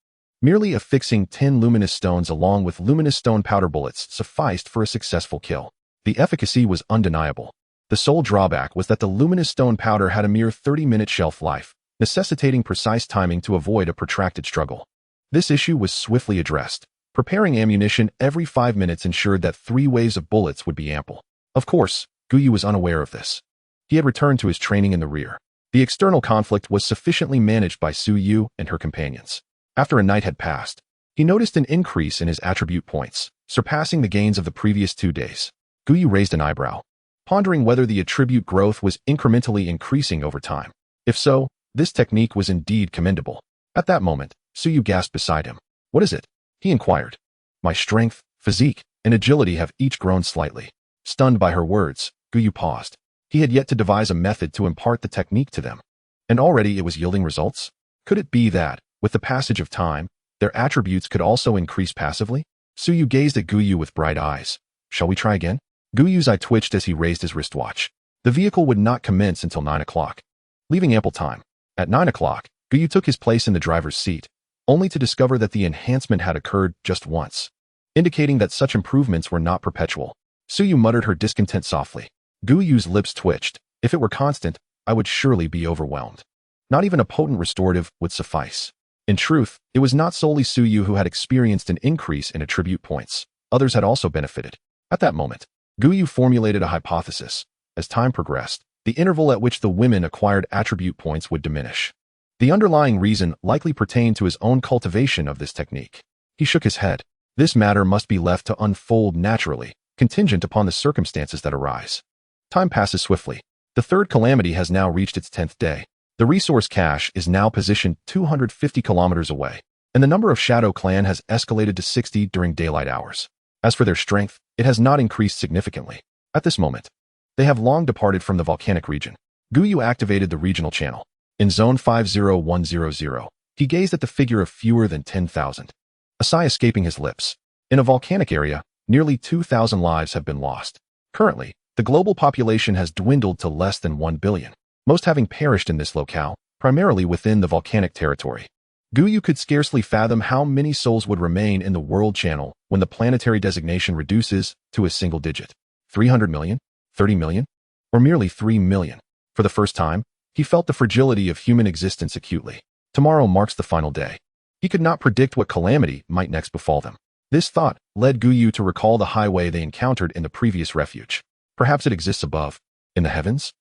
Merely affixing 10 luminous stones along with luminous stone powder bullets sufficed for a successful kill. The efficacy was undeniable. The sole drawback was that the luminous stone powder had a mere 30-minute shelf life, necessitating precise timing to avoid a protracted struggle. This issue was swiftly addressed. Preparing ammunition every 5 minutes ensured that 3 waves of bullets would be ample. Of course, Gu Yu was unaware of this. He had returned to his training in the rear. The external conflict was sufficiently managed by Su Yu and her companions. After a night had passed, he noticed an increase in his attribute points, surpassing the gains of the previous 2 days. Gu Yu raised an eyebrow, pondering whether the attribute growth was incrementally increasing over time. If so, this technique was indeed commendable. At that moment, Su Yu gasped beside him. What is it? He inquired. My strength, physique, and agility have each grown slightly. Stunned by her words, Gu Yu paused. He had yet to devise a method to impart the technique to them. And already it was yielding results? Could it be that, with the passage of time, their attributes could also increase passively? Su Yu gazed at Gu Yu with bright eyes. Shall we try again? Gu Yu's eye twitched as he raised his wristwatch. The vehicle would not commence until 9 o'clock, leaving ample time. At 9 o'clock, Gu Yu took his place in the driver's seat, only to discover that the enhancement had occurred just once, indicating that such improvements were not perpetual. Suyu muttered her discontent softly. Gu Yu's lips twitched. If it were constant, I would surely be overwhelmed. Not even a potent restorative would suffice. In truth, it was not solely Suyu who had experienced an increase in attribute points. Others had also benefited. At that moment, Gu Yu formulated a hypothesis. As time progressed, the interval at which the women acquired attribute points would diminish. The underlying reason likely pertained to his own cultivation of this technique. He shook his head. This matter must be left to unfold naturally, contingent upon the circumstances that arise. Time passes swiftly. The third calamity has now reached its 10th day. The resource cache is now positioned 250 kilometers away, and the number of Shadow Clan has escalated to 60 during daylight hours. As for their strength, it has not increased significantly. At this moment, they have long departed from the volcanic region. Gu Yu activated the regional channel. In Zone 50100, he gazed at the figure of fewer than 10,000. A sigh escaping his lips. In a volcanic area, nearly 2,000 lives have been lost. Currently, the global population has dwindled to less than 1 billion, most having perished in this locale, primarily within the volcanic territory. Gu Yu could scarcely fathom how many souls would remain in the world channel when the planetary designation reduces to a single digit. 300 million? 30 million? Or merely 3 million? For the first time, he felt the fragility of human existence acutely. Tomorrow marks the final day. He could not predict what calamity might next befall them. This thought led Gu Yu to recall the highway they encountered in the previous refuge. Perhaps it exists above. In the heavens?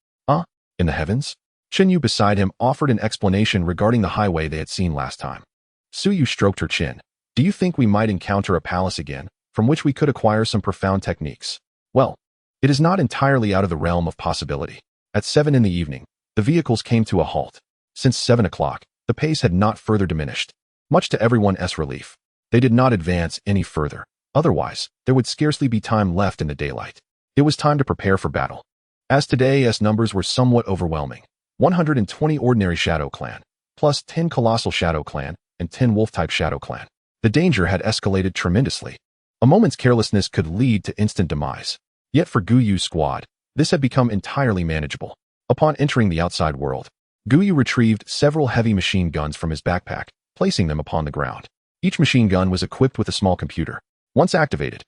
In the heavens? Yu beside him offered an explanation regarding the highway they had seen last time. Suyu stroked her chin. Do you think we might encounter a palace again, from which we could acquire some profound techniques? Well, it is not entirely out of the realm of possibility. At 7 in the evening, the vehicles came to a halt. Since 7 o'clock, the pace had not further diminished. Much to everyone's relief, they did not advance any further. Otherwise, there would scarcely be time left in the daylight. It was time to prepare for battle. As today's numbers were somewhat overwhelming, 120 ordinary Shadow Clan, plus 10 colossal Shadow Clan and 10 Wolf-type Shadow Clan. The danger had escalated tremendously. A moment's carelessness could lead to instant demise. Yet for Gu Yu's squad, this had become entirely manageable. Upon entering the outside world, Gu Yu retrieved several heavy machine guns from his backpack, placing them upon the ground. Each machine gun was equipped with a small computer. Once activated,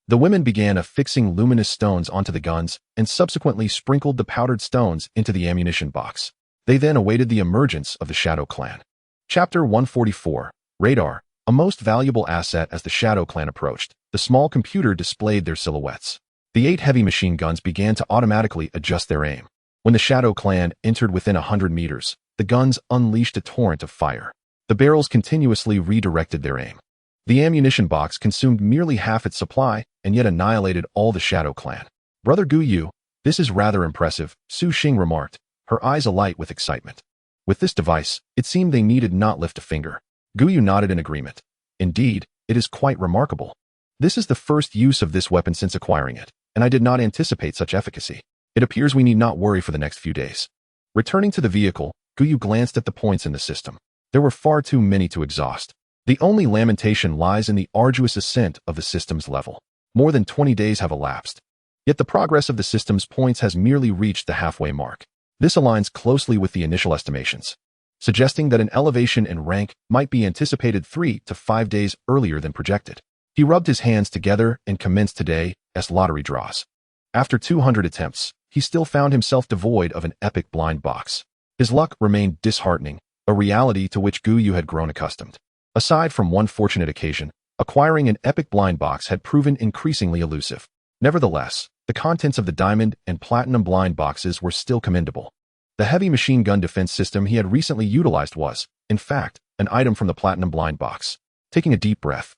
the women began affixing luminous stones onto the guns and subsequently sprinkled the powdered stones into the ammunition box. They then awaited the emergence of the Shadow Clan. Chapter 144, Radar. A most valuable asset as the Shadow Clan approached, the small computer displayed their silhouettes. The 8 heavy machine guns began to automatically adjust their aim. When the Shadow Clan entered within 100 meters, the guns unleashed a torrent of fire. The barrels continuously redirected their aim. The ammunition box consumed merely half its supply and yet annihilated all the Shadow Clan. Brother Gu Yu, this is rather impressive, Su Xing remarked, her eyes alight with excitement. With this device, it seemed they needed not lift a finger. Gu Yu nodded in agreement. Indeed, it is quite remarkable. This is the first use of this weapon since acquiring it, and I did not anticipate such efficacy. It appears we need not worry for the next few days. Returning to the vehicle, Gu Yu glanced at the points in the system. There were far too many to exhaust. The only lamentation lies in the arduous ascent of the system's level. More than 20 days have elapsed. Yet the progress of the system's points has merely reached the halfway mark. This aligns closely with the initial estimations, suggesting that an elevation in rank might be anticipated 3 to 5 days earlier than projected. He rubbed his hands together and commenced today's lottery draws. After 200 attempts, he still found himself devoid of an epic blind box. His luck remained disheartening, a reality to which Gu Yu had grown accustomed. Aside from one fortunate occasion, acquiring an epic blind box had proven increasingly elusive. Nevertheless, the contents of the diamond and platinum blind boxes were still commendable. The heavy machine gun defense system he had recently utilized was, in fact, an item from the platinum blind box. Taking a deep breath,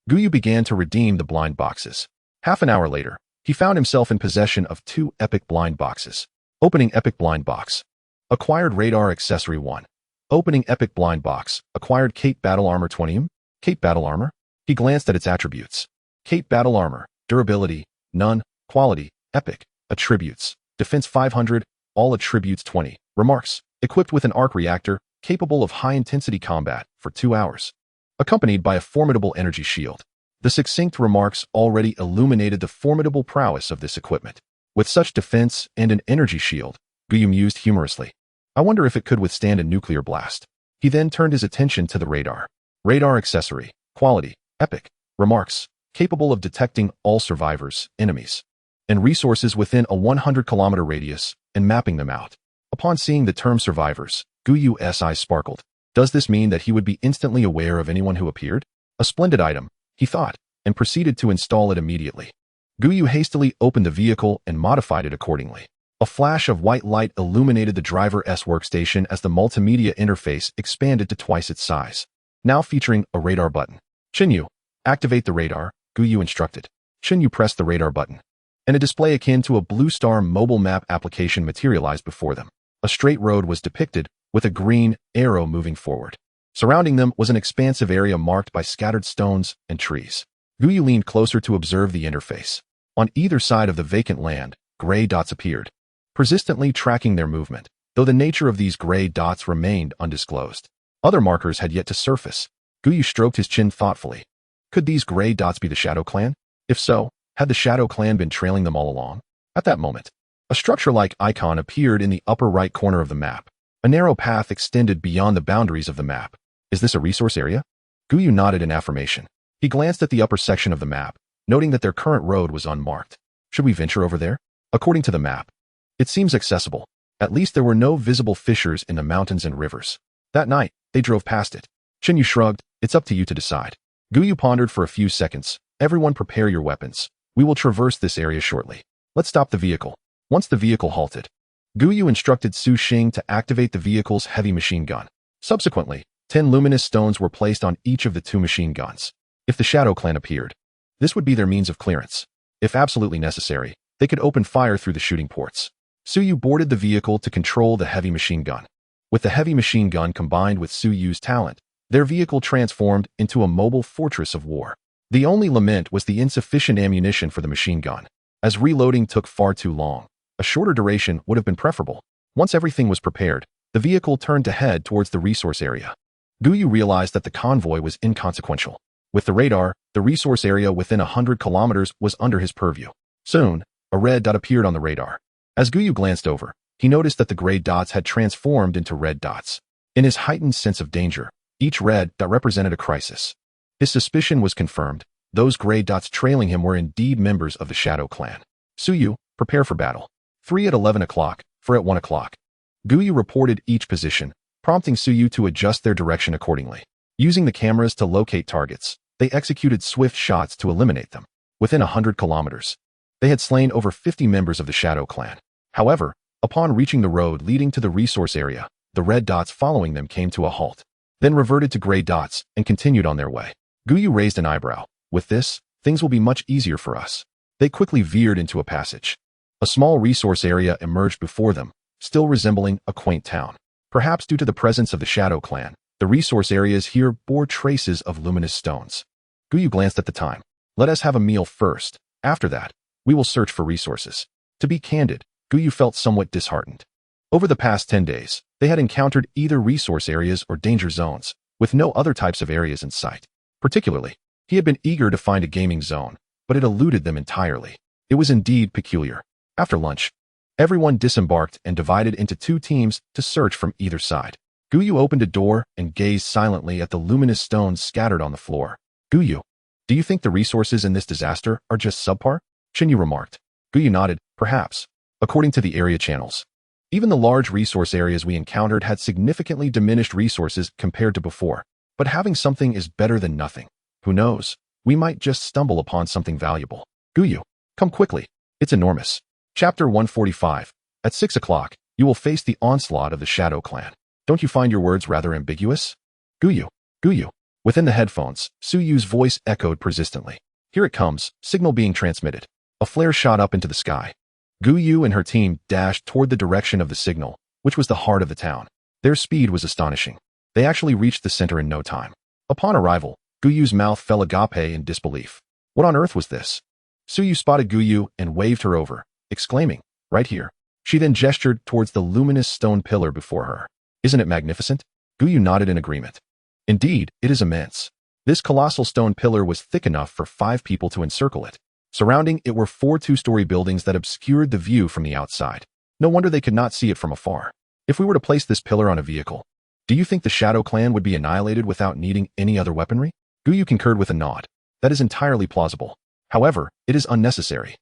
Gu Yu began to redeem the blind boxes. Half an hour later, he found himself in possession of 2 epic blind boxes. Opening epic blind box. Acquired radar accessory 1. Opening epic blind box. Acquired Cape Battle Armor 20. Cape Battle Armor? He glanced at its attributes. Cape Battle Armor. Durability, none. Quality, epic. Attributes. Defense 500. All attributes 20. Remarks. Equipped with an arc reactor, capable of high-intensity combat for 2 hours. Accompanied by a formidable energy shield. The succinct remarks already illuminated the formidable prowess of this equipment. With such defense and an energy shield, Gu Yu mused humorously. I wonder if it could withstand a nuclear blast. He then turned his attention to the radar. Radar accessory, quality, epic, remarks, capable of detecting all survivors, enemies, and resources within a 100-kilometer radius and mapping them out. Upon seeing the term survivors, Gu Yu's eyes sparkled. Does this mean that he would be instantly aware of anyone who appeared? A splendid item, he thought, and proceeded to install it immediately. Gu Yu hastily opened the vehicle and modified it accordingly. A flash of white light illuminated the driver's workstation as the multimedia interface expanded to twice its size, now featuring a radar button. Yu, activate the radar, Gu Yu instructed. Yu pressed the radar button, and a display akin to a Blue Star mobile map application materialized before them. A straight road was depicted, with a green arrow moving forward. Surrounding them was an expansive area marked by scattered stones and trees. Gu Yu leaned closer to observe the interface. On either side of the vacant land, gray dots appeared, persistently tracking their movement, though the nature of these gray dots remained undisclosed. Other markers had yet to surface. Gu Yu stroked his chin thoughtfully. Could these gray dots be the Shadow Clan? If so, had the Shadow Clan been trailing them all along? At that moment, a structure-like icon appeared in the upper right corner of the map. A narrow path extended beyond the boundaries of the map. Is this a resource area? Gu Yu nodded in affirmation. He glanced at the upper section of the map, noting that their current road was unmarked. Should we venture over there? According to the map, it seems accessible. At least there were no visible fissures in the mountains and rivers. That night, they drove past it. Yu shrugged. It's up to you to decide. Gu Yu pondered for a few seconds. Everyone prepare your weapons. We will traverse this area shortly. Let's stop the vehicle. Once the vehicle halted, Gu Yu instructed Su Xing to activate the vehicle's heavy machine gun. Subsequently, 10 luminous stones were placed on each of the 2 machine guns. If the Shadow Clan appeared, this would be their means of clearance. If absolutely necessary, they could open fire through the shooting ports. Su Yu boarded the vehicle to control the heavy machine gun. With the heavy machine gun combined with Su Yu's talent, their vehicle transformed into a mobile fortress of war. The only lament was the insufficient ammunition for the machine gun. As reloading took far too long, a shorter duration would have been preferable. Once everything was prepared, the vehicle turned to head towards the resource area. Gu Yu realized that the convoy was inconsequential. With the radar, the resource area within 100 kilometers was under his purview. Soon, a red dot appeared on the radar. As Gu Yu glanced over, he noticed that the gray dots had transformed into red dots. In his heightened sense of danger, each red dot represented a crisis. His suspicion was confirmed. Those gray dots trailing him were indeed members of the Shadow Clan. Su Yu, prepare for battle. 3 at 11 o'clock, 4 at 1 o'clock. Gu Yu reported each position, prompting Su Yu to adjust their direction accordingly. Using the cameras to locate targets, they executed swift shots to eliminate them. Within 100 kilometers, they had slain over 50 members of the Shadow Clan. However, upon reaching the road leading to the resource area, the red dots following them came to a halt, then reverted to gray dots and continued on their way. Gu Yu raised an eyebrow. With this, things will be much easier for us. They quickly veered into a passage. A small resource area emerged before them, still resembling a quaint town. Perhaps due to the presence of the Shadow Clan, the resource areas here bore traces of luminous stones. Gu Yu glanced at the time. Let us have a meal first. After that, we will search for resources. To be candid, Gu Yu felt somewhat disheartened. Over the past 10 days, they had encountered either resource areas or danger zones, with no other types of areas in sight. Particularly, he had been eager to find a gaming zone, but it eluded them entirely. It was indeed peculiar. After lunch, everyone disembarked and divided into 2 teams to search from either side. Gu Yu opened a door and gazed silently at the luminous stones scattered on the floor. Gu Yu, do you think the resources in this disaster are just subpar? Yu remarked. Gu Yu nodded, perhaps. According to the area channels, even the large resource areas we encountered had significantly diminished resources compared to before. But having something is better than nothing. Who knows? We might just stumble upon something valuable. Gu Yu, come quickly. It's enormous. Chapter 145. At 6 o'clock, you will face the onslaught of the Shadow Clan. Don't you find your words rather ambiguous? Gu Yu, Gu Yu. Within the headphones, Su Yu's voice echoed persistently. Here it comes, signal being transmitted. A flare shot up into the sky. Gu Yu and her team dashed toward the direction of the signal, which was the heart of the town. Their speed was astonishing. They actually reached the center in no time. Upon arrival, Gu Yu's mouth fell agape in disbelief. What on earth was this? Su Yu spotted Gu Yu and waved her over, exclaiming, right here. She then gestured towards the luminous stone pillar before her. Isn't it magnificent? Gu Yu nodded in agreement. Indeed, it is immense. This colossal stone pillar was thick enough for 5 people to encircle it. Surrounding it were 4 two-story buildings that obscured the view from the outside. No wonder they could not see it from afar. If we were to place this pillar on a vehicle, do you think the Shadow Clan would be annihilated without needing any other weaponry? Gu Yu concurred with a nod. That is entirely plausible. However, it is unnecessary.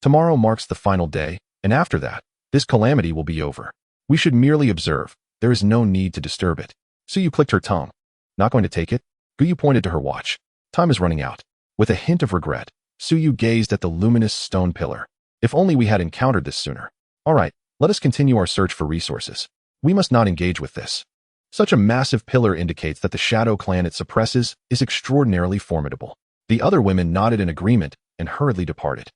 Tomorrow marks the final day, and after that, this calamity will be over. We should merely observe. There is no need to disturb it. Su Yu clicked her tongue. Not going to take it? Gu Yu pointed to her watch. Time is running out. With a hint of regret, Su Yu gazed at the luminous stone pillar. If only we had encountered this sooner. All right, let us continue our search for resources. We must not engage with this. Such a massive pillar indicates that the Shadow Clan it suppresses is extraordinarily formidable. The other women nodded in agreement and hurriedly departed.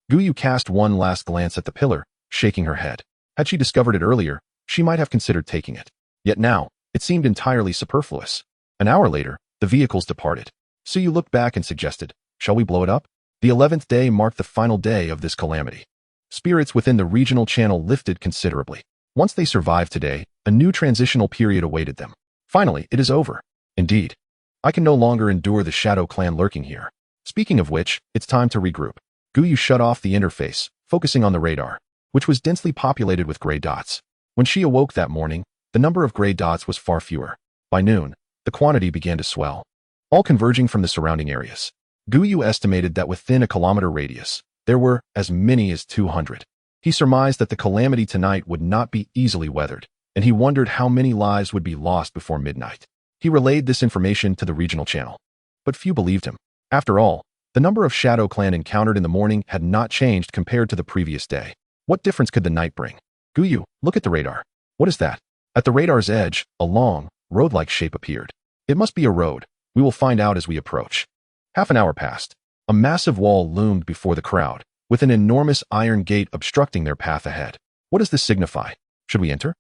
Gu Yu cast one last glance at the pillar, shaking her head. Had she discovered it earlier, she might have considered taking it. Yet now, it seemed entirely superfluous. An hour later, the vehicles departed. Su Yu looked back and suggested, "Shall we blow it up?" The 11th day marked the final day of this calamity. Spirits within the regional channel lifted considerably. Once they survived today, a new transitional period awaited them. Finally, it is over. Indeed. I can no longer endure the Shadow Clan lurking here. Speaking of which, it's time to regroup. Gu Yu shut off the interface, focusing on the radar, which was densely populated with gray dots. When she awoke that morning, the number of gray dots was far fewer. By noon, the quantity began to swell, all converging from the surrounding areas. Gu Yu estimated that within a kilometer radius, there were as many as 200. He surmised that the calamity tonight would not be easily weathered, and he wondered how many lives would be lost before midnight. He relayed this information to the regional channel, but few believed him. After all, the number of Shadow Clan encountered in the morning had not changed compared to the previous day. What difference could the night bring? Gu Yu, look at the radar. What is that? At the radar's edge, a long, road-like shape appeared. It must be a road. We will find out as we approach. Half an hour passed. A massive wall loomed before the crowd, with an enormous iron gate obstructing their path ahead. What does this signify? Should we enter?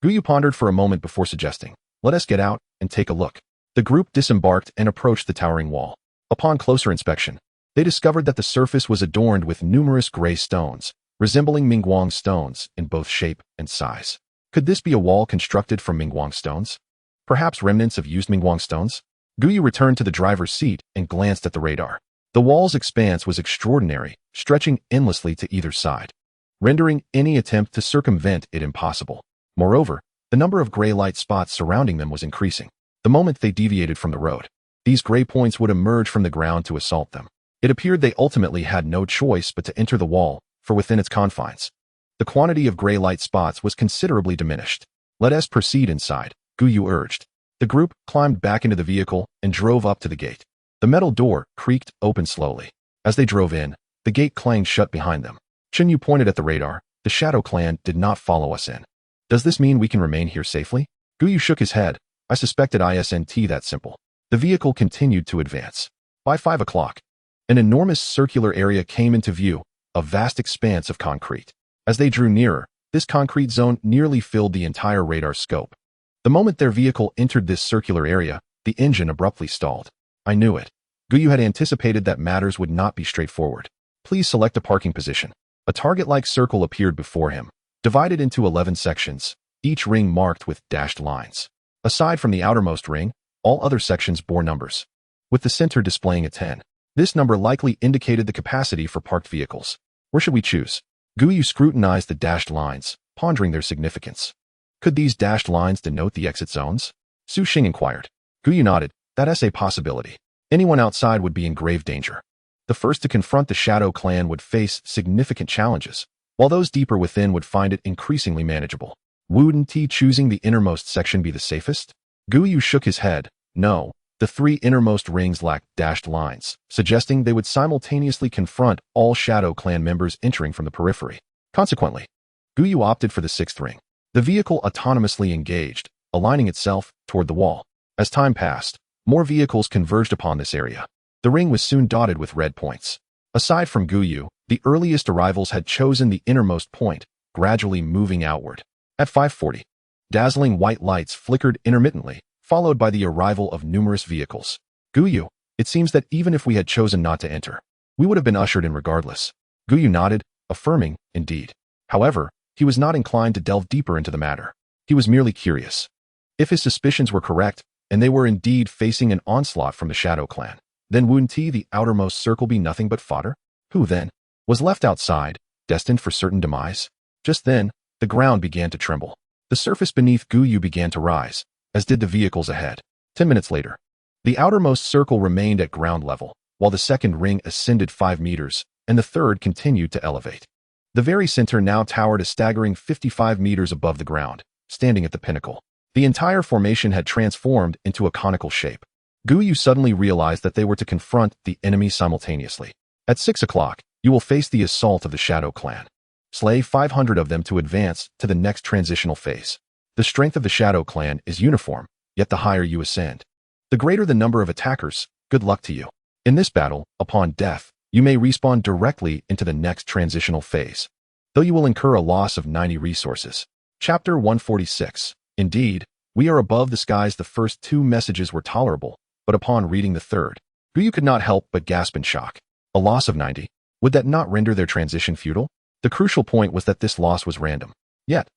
Gu Yu pondered for a moment before suggesting, "Let us get out and take a look." The group disembarked and approached the towering wall. Upon closer inspection, they discovered that the surface was adorned with numerous gray stones, resembling Mingguang stones in both shape and size. Could this be a wall constructed from Mingguang stones? Perhaps remnants of used Mingguang stones? Gu Yu returned to the driver's seat and glanced at the radar. The wall's expanse was extraordinary, stretching endlessly to either side, rendering any attempt to circumvent it impossible. Moreover, the number of gray light spots surrounding them was increasing. The moment they deviated from the road, these gray points would emerge from the ground to assault them. It appeared they ultimately had no choice but to enter the wall, for within its confines, the quantity of gray light spots was considerably diminished. "Let us proceed inside," Gu Yu urged. The group climbed back into the vehicle and drove up to the gate. The metal door creaked open slowly. As they drove in, the gate clanged shut behind them. Chen Yu pointed at the radar. "The Shadow Clan did not follow us in. Does this mean we can remain here safely?" Gu Yu shook his head. "I suspected isn't that simple." The vehicle continued to advance. By 5 o'clock, an enormous circular area came into view, a vast expanse of concrete. As they drew nearer, this concrete zone nearly filled the entire radar scope. The moment their vehicle entered this circular area, the engine abruptly stalled. I knew it. Gu Yu had anticipated that matters would not be straightforward. "Please select a parking position." A target-like circle appeared before him, divided into 11 sections, each ring marked with dashed lines. Aside from the outermost ring, all other sections bore numbers, with the center displaying a 10. This number likely indicated the capacity for parked vehicles. Where should we choose? Gu Yu scrutinized the dashed lines, pondering their significance. Could these dashed lines denote the exit zones? Su Xing inquired. Gu Yu nodded. That's a possibility. Anyone outside would be in grave danger. The first to confront the Shadow Clan would face significant challenges, while those deeper within would find it increasingly manageable. Wouldn't choosing the innermost section be the safest? Gu Yu shook his head. No, the 3 innermost rings lacked dashed lines, suggesting they would simultaneously confront all Shadow Clan members entering from the periphery. Consequently, Gu Yu opted for the 6th ring. The vehicle autonomously engaged, aligning itself toward the wall. As time passed, more vehicles converged upon this area. The ring was soon dotted with red points. Aside from Gu Yu, the earliest arrivals had chosen the innermost point, gradually moving outward. At 5:40, dazzling white lights flickered intermittently, followed by the arrival of numerous vehicles. Gu Yu, it seems that even if we had chosen not to enter, we would have been ushered in regardless. Gu Yu nodded, affirming, indeed. However, he was not inclined to delve deeper into the matter. He was merely curious. If his suspicions were correct, and they were indeed facing an onslaught from the Shadow Clan, then wouldn't the outermost circle be nothing but fodder? Who, then, was left outside, destined for certain demise? Just then, the ground began to tremble. The surface beneath Gu Yu began to rise, as did the vehicles ahead. 10 minutes later, the outermost circle remained at ground level, while the second ring ascended 5 meters, and the third continued to elevate. The very center now towered a staggering 55 meters above the ground, standing at the pinnacle. The entire formation had transformed into a conical shape. Gu Yu suddenly realized that they were to confront the enemy simultaneously. At 6 o'clock, you will face the assault of the Shadow Clan. Slay 500 of them to advance to the next transitional phase. The strength of the Shadow Clan is uniform, yet the higher you ascend, the greater the number of attackers. Good luck to you. In this battle, upon death, you may respawn directly into the next transitional phase, though you will incur a loss of 90 resources. Chapter 146. Indeed, we are above the skies. The first 2 messages were tolerable, but upon reading the third, Gu Yu could not help but gasp in shock. A loss of 90? Would that not render their transition futile? The crucial point was that this loss was random. Yet,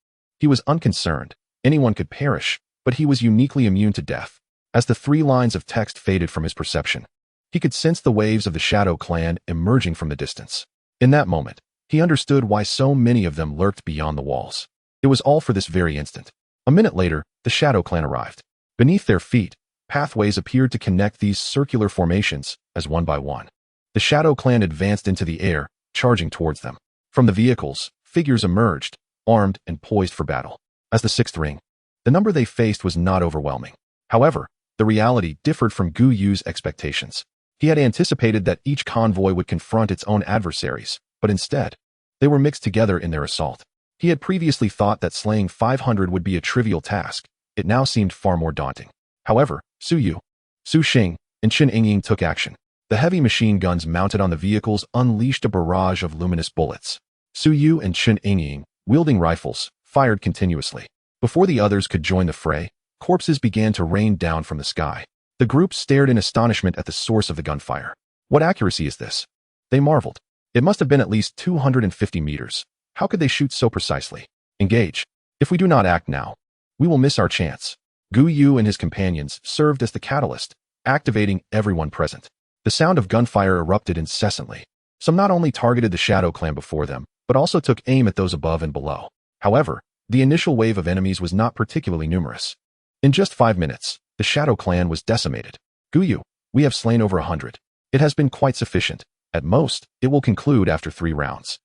he was unconcerned. Anyone could perish, but he was uniquely immune to death. As the 3 lines of text faded from his perception, he could sense the waves of the Shadow Clan emerging from the distance. In that moment, he understood why so many of them lurked beyond the walls. It was all for this very instant. A minute later, the Shadow Clan arrived. Beneath their feet, pathways appeared to connect these circular formations, as one by one. The Shadow Clan advanced into the air, charging towards them. From the vehicles, figures emerged, armed and poised for battle. As the 6th ring, the number they faced was not overwhelming. However, the reality differed from Gu Yu's expectations. He had anticipated that each convoy would confront its own adversaries, but instead, they were mixed together in their assault. He had previously thought that slaying 500 would be a trivial task. It now seemed far more daunting. However, Su Yu, Su Xing, and Chen Yingying took action. The heavy machine guns mounted on the vehicles unleashed a barrage of luminous bullets. Su Yu and Chen Yingying, wielding rifles, fired continuously. Before the others could join the fray, corpses began to rain down from the sky. The group stared in astonishment at the source of the gunfire. What accuracy is this? They marveled. It must have been at least 250 meters. How could they shoot so precisely? Engage. If we do not act now, we will miss our chance. Gu Yu and his companions served as the catalyst, activating everyone present. The sound of gunfire erupted incessantly. Some not only targeted the Shadow Clan before them, but also took aim at those above and below. However, the initial wave of enemies was not particularly numerous. In just 5 minutes, the Shadow Clan was decimated. Gu Yu, we have slain over 100. It has been quite sufficient. At most, it will conclude after 3 rounds.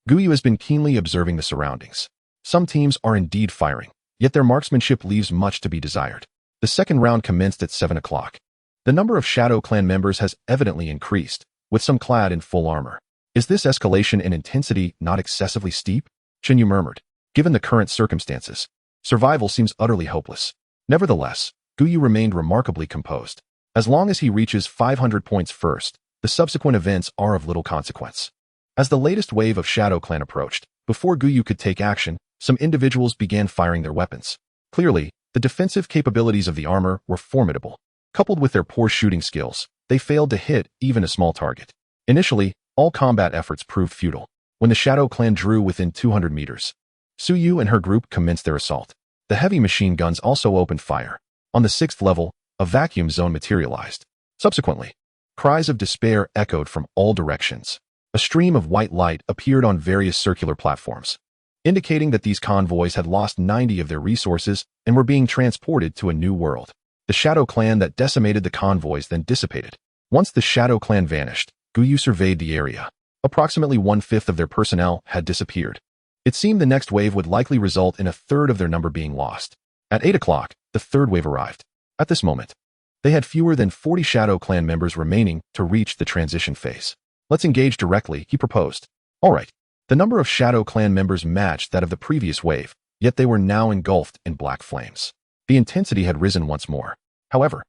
Gu Yu has been keenly observing the surroundings. Some teams are indeed firing, yet their marksmanship leaves much to be desired. The second round commenced at 7 o'clock. The number of Shadow Clan members has evidently increased, with some clad in full armor. Is this escalation in intensity not excessively steep? Chen Yu murmured. Given the current circumstances, survival seems utterly hopeless. Nevertheless, Gu Yu remained remarkably composed. As long as he reaches 500 points first, the subsequent events are of little consequence. As the latest wave of Shadow Clan approached, before Gu Yu could take action, some individuals began firing their weapons. Clearly, the defensive capabilities of the armor were formidable. Coupled with their poor shooting skills, they failed to hit even a small target. Initially, all combat efforts proved futile. When the Shadow Clan drew within 200 meters, Su Yu and her group commenced their assault. The heavy machine guns also opened fire. On the 6th level, a vacuum zone materialized. Subsequently, cries of despair echoed from all directions. A stream of white light appeared on various circular platforms, indicating that these convoys had lost 90 of their resources and were being transported to a new world. The Shadow Clan that decimated the convoys then dissipated. Once the Shadow Clan vanished, Gu Yu surveyed the area. Approximately 1/5 of their personnel had disappeared. It seemed the next wave would likely result in 1/3 of their number being lost. At 8 o'clock, the third wave arrived. At this moment, they had fewer than 40 Shadow Clan members remaining to reach the transition phase. Let's engage directly, he proposed. All right. The number of Shadow Clan members matched that of the previous wave, yet they were now engulfed in black flames. The intensity had risen once more. However,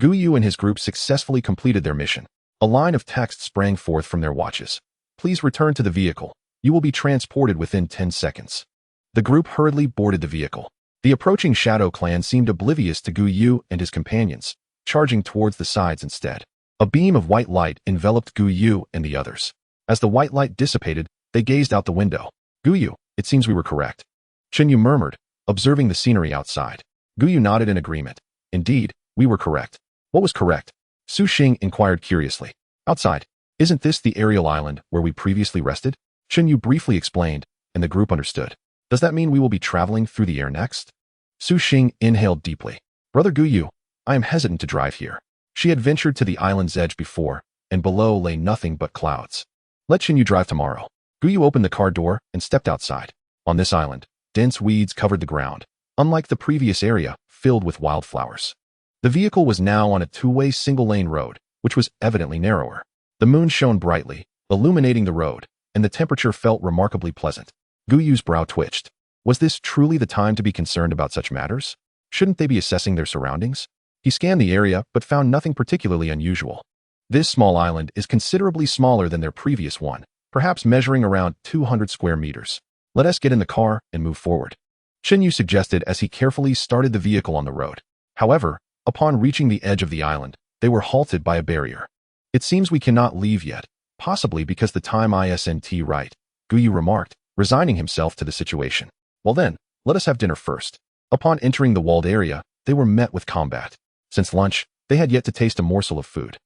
Gu Yu and his group successfully completed their mission. A line of text sprang forth from their watches. Please return to the vehicle. You will be transported within 10 seconds. The group hurriedly boarded the vehicle. The approaching Shadow Clan seemed oblivious to Gu Yu and his companions, charging towards the sides instead. A beam of white light enveloped Gu Yu and the others. As the white light dissipated, they gazed out the window. Gu Yu, it seems we were correct. Chen Yu murmured, observing the scenery outside. Gu Yu nodded in agreement. Indeed, we were correct. What was correct? Su Xing inquired curiously. Outside, Isn't this the aerial island where we previously rested? Chen Yu briefly explained, and the group understood. Does that mean we will be traveling through the air next? Su Xing inhaled deeply. Brother Gu Yu, I am hesitant to drive here. She had ventured to the island's edge before, and below lay nothing but clouds. Let Chen Yu drive tomorrow. Gu Yu opened the car door and stepped outside. On this island, dense weeds covered the ground, unlike the previous area filled with wildflowers. The vehicle was now on a two-way single-lane road, which was evidently narrower. The moon shone brightly, illuminating the road, and the temperature felt remarkably pleasant. Gu Yu's brow twitched. Was this truly the time to be concerned about such matters? Shouldn't they be assessing their surroundings? He scanned the area but found nothing particularly unusual. This small island is considerably smaller than their previous one, perhaps measuring around 200 square meters. Let us get in the car and move forward, Chen Yu suggested as he carefully started the vehicle on the road. However, upon reaching the edge of the island, they were halted by a barrier. It seems we cannot leave yet, possibly because the time isn't right, Gu Yu remarked, resigning himself to the situation. Well then, let us have dinner first. Upon entering the walled area, they were met with combat. Since lunch, they had yet to taste a morsel of food.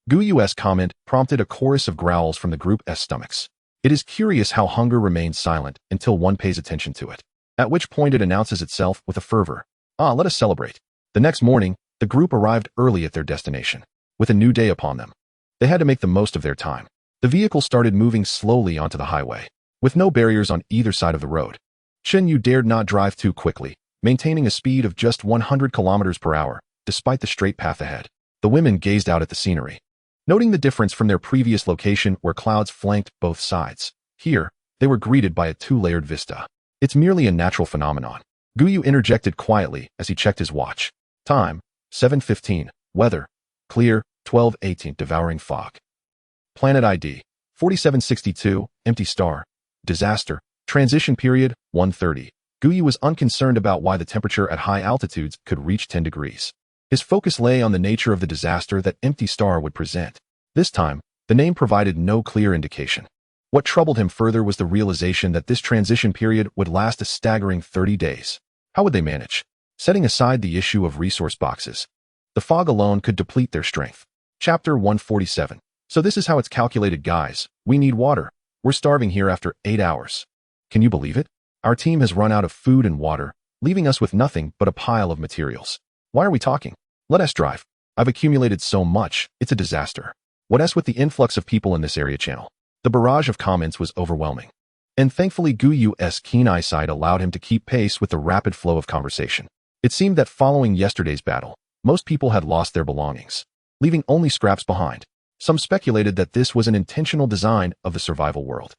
Gu Yu's comment prompted a chorus of growls from the group's stomachs. It is curious how hunger remains silent until one pays attention to it, at which point it announces itself with a fervor. Ah, let us celebrate. The next morning, the group arrived early at their destination, with a new day upon them. They had to make the most of their time. The vehicle started moving slowly onto the highway, with no barriers on either side of the road. Chen Yu dared not drive too quickly, maintaining a speed of just 100 kilometers per hour, despite the straight path ahead. The women gazed out at the scenery, noting the difference from their previous location where clouds flanked both sides. Here, they were greeted by a two-layered vista. It's merely a natural phenomenon. Gu Yu interjected quietly as he checked his watch. Time, 7:15. Weather, clear, 12:18. Devouring fog. Planet ID, 4762. Empty star. Disaster. Transition period, 1:30. Gu Yu was unconcerned about why the temperature at high altitudes could reach 10 degrees. His focus lay on the nature of the disaster that Empty Star would present. This time, the name provided no clear indication. What troubled him further was the realization that this transition period would last a staggering 30 days. How would they manage? Setting aside the issue of resource boxes, the fog alone could deplete their strength. Chapter 147. So this is how it's calculated, guys. We need water. We're starving here after 8 hours. Can you believe it? Our team has run out of food and water, leaving us with nothing but a pile of materials. Why are we talking? Let us drive. I've accumulated so much, it's a disaster. What else with the influx of people in this area channel? The barrage of comments was overwhelming. And thankfully Gu Yu's keen eyesight allowed him to keep pace with the rapid flow of conversation. It seemed that following yesterday's battle, most people had lost their belongings, leaving only scraps behind. Some speculated that this was an intentional design of the survival world.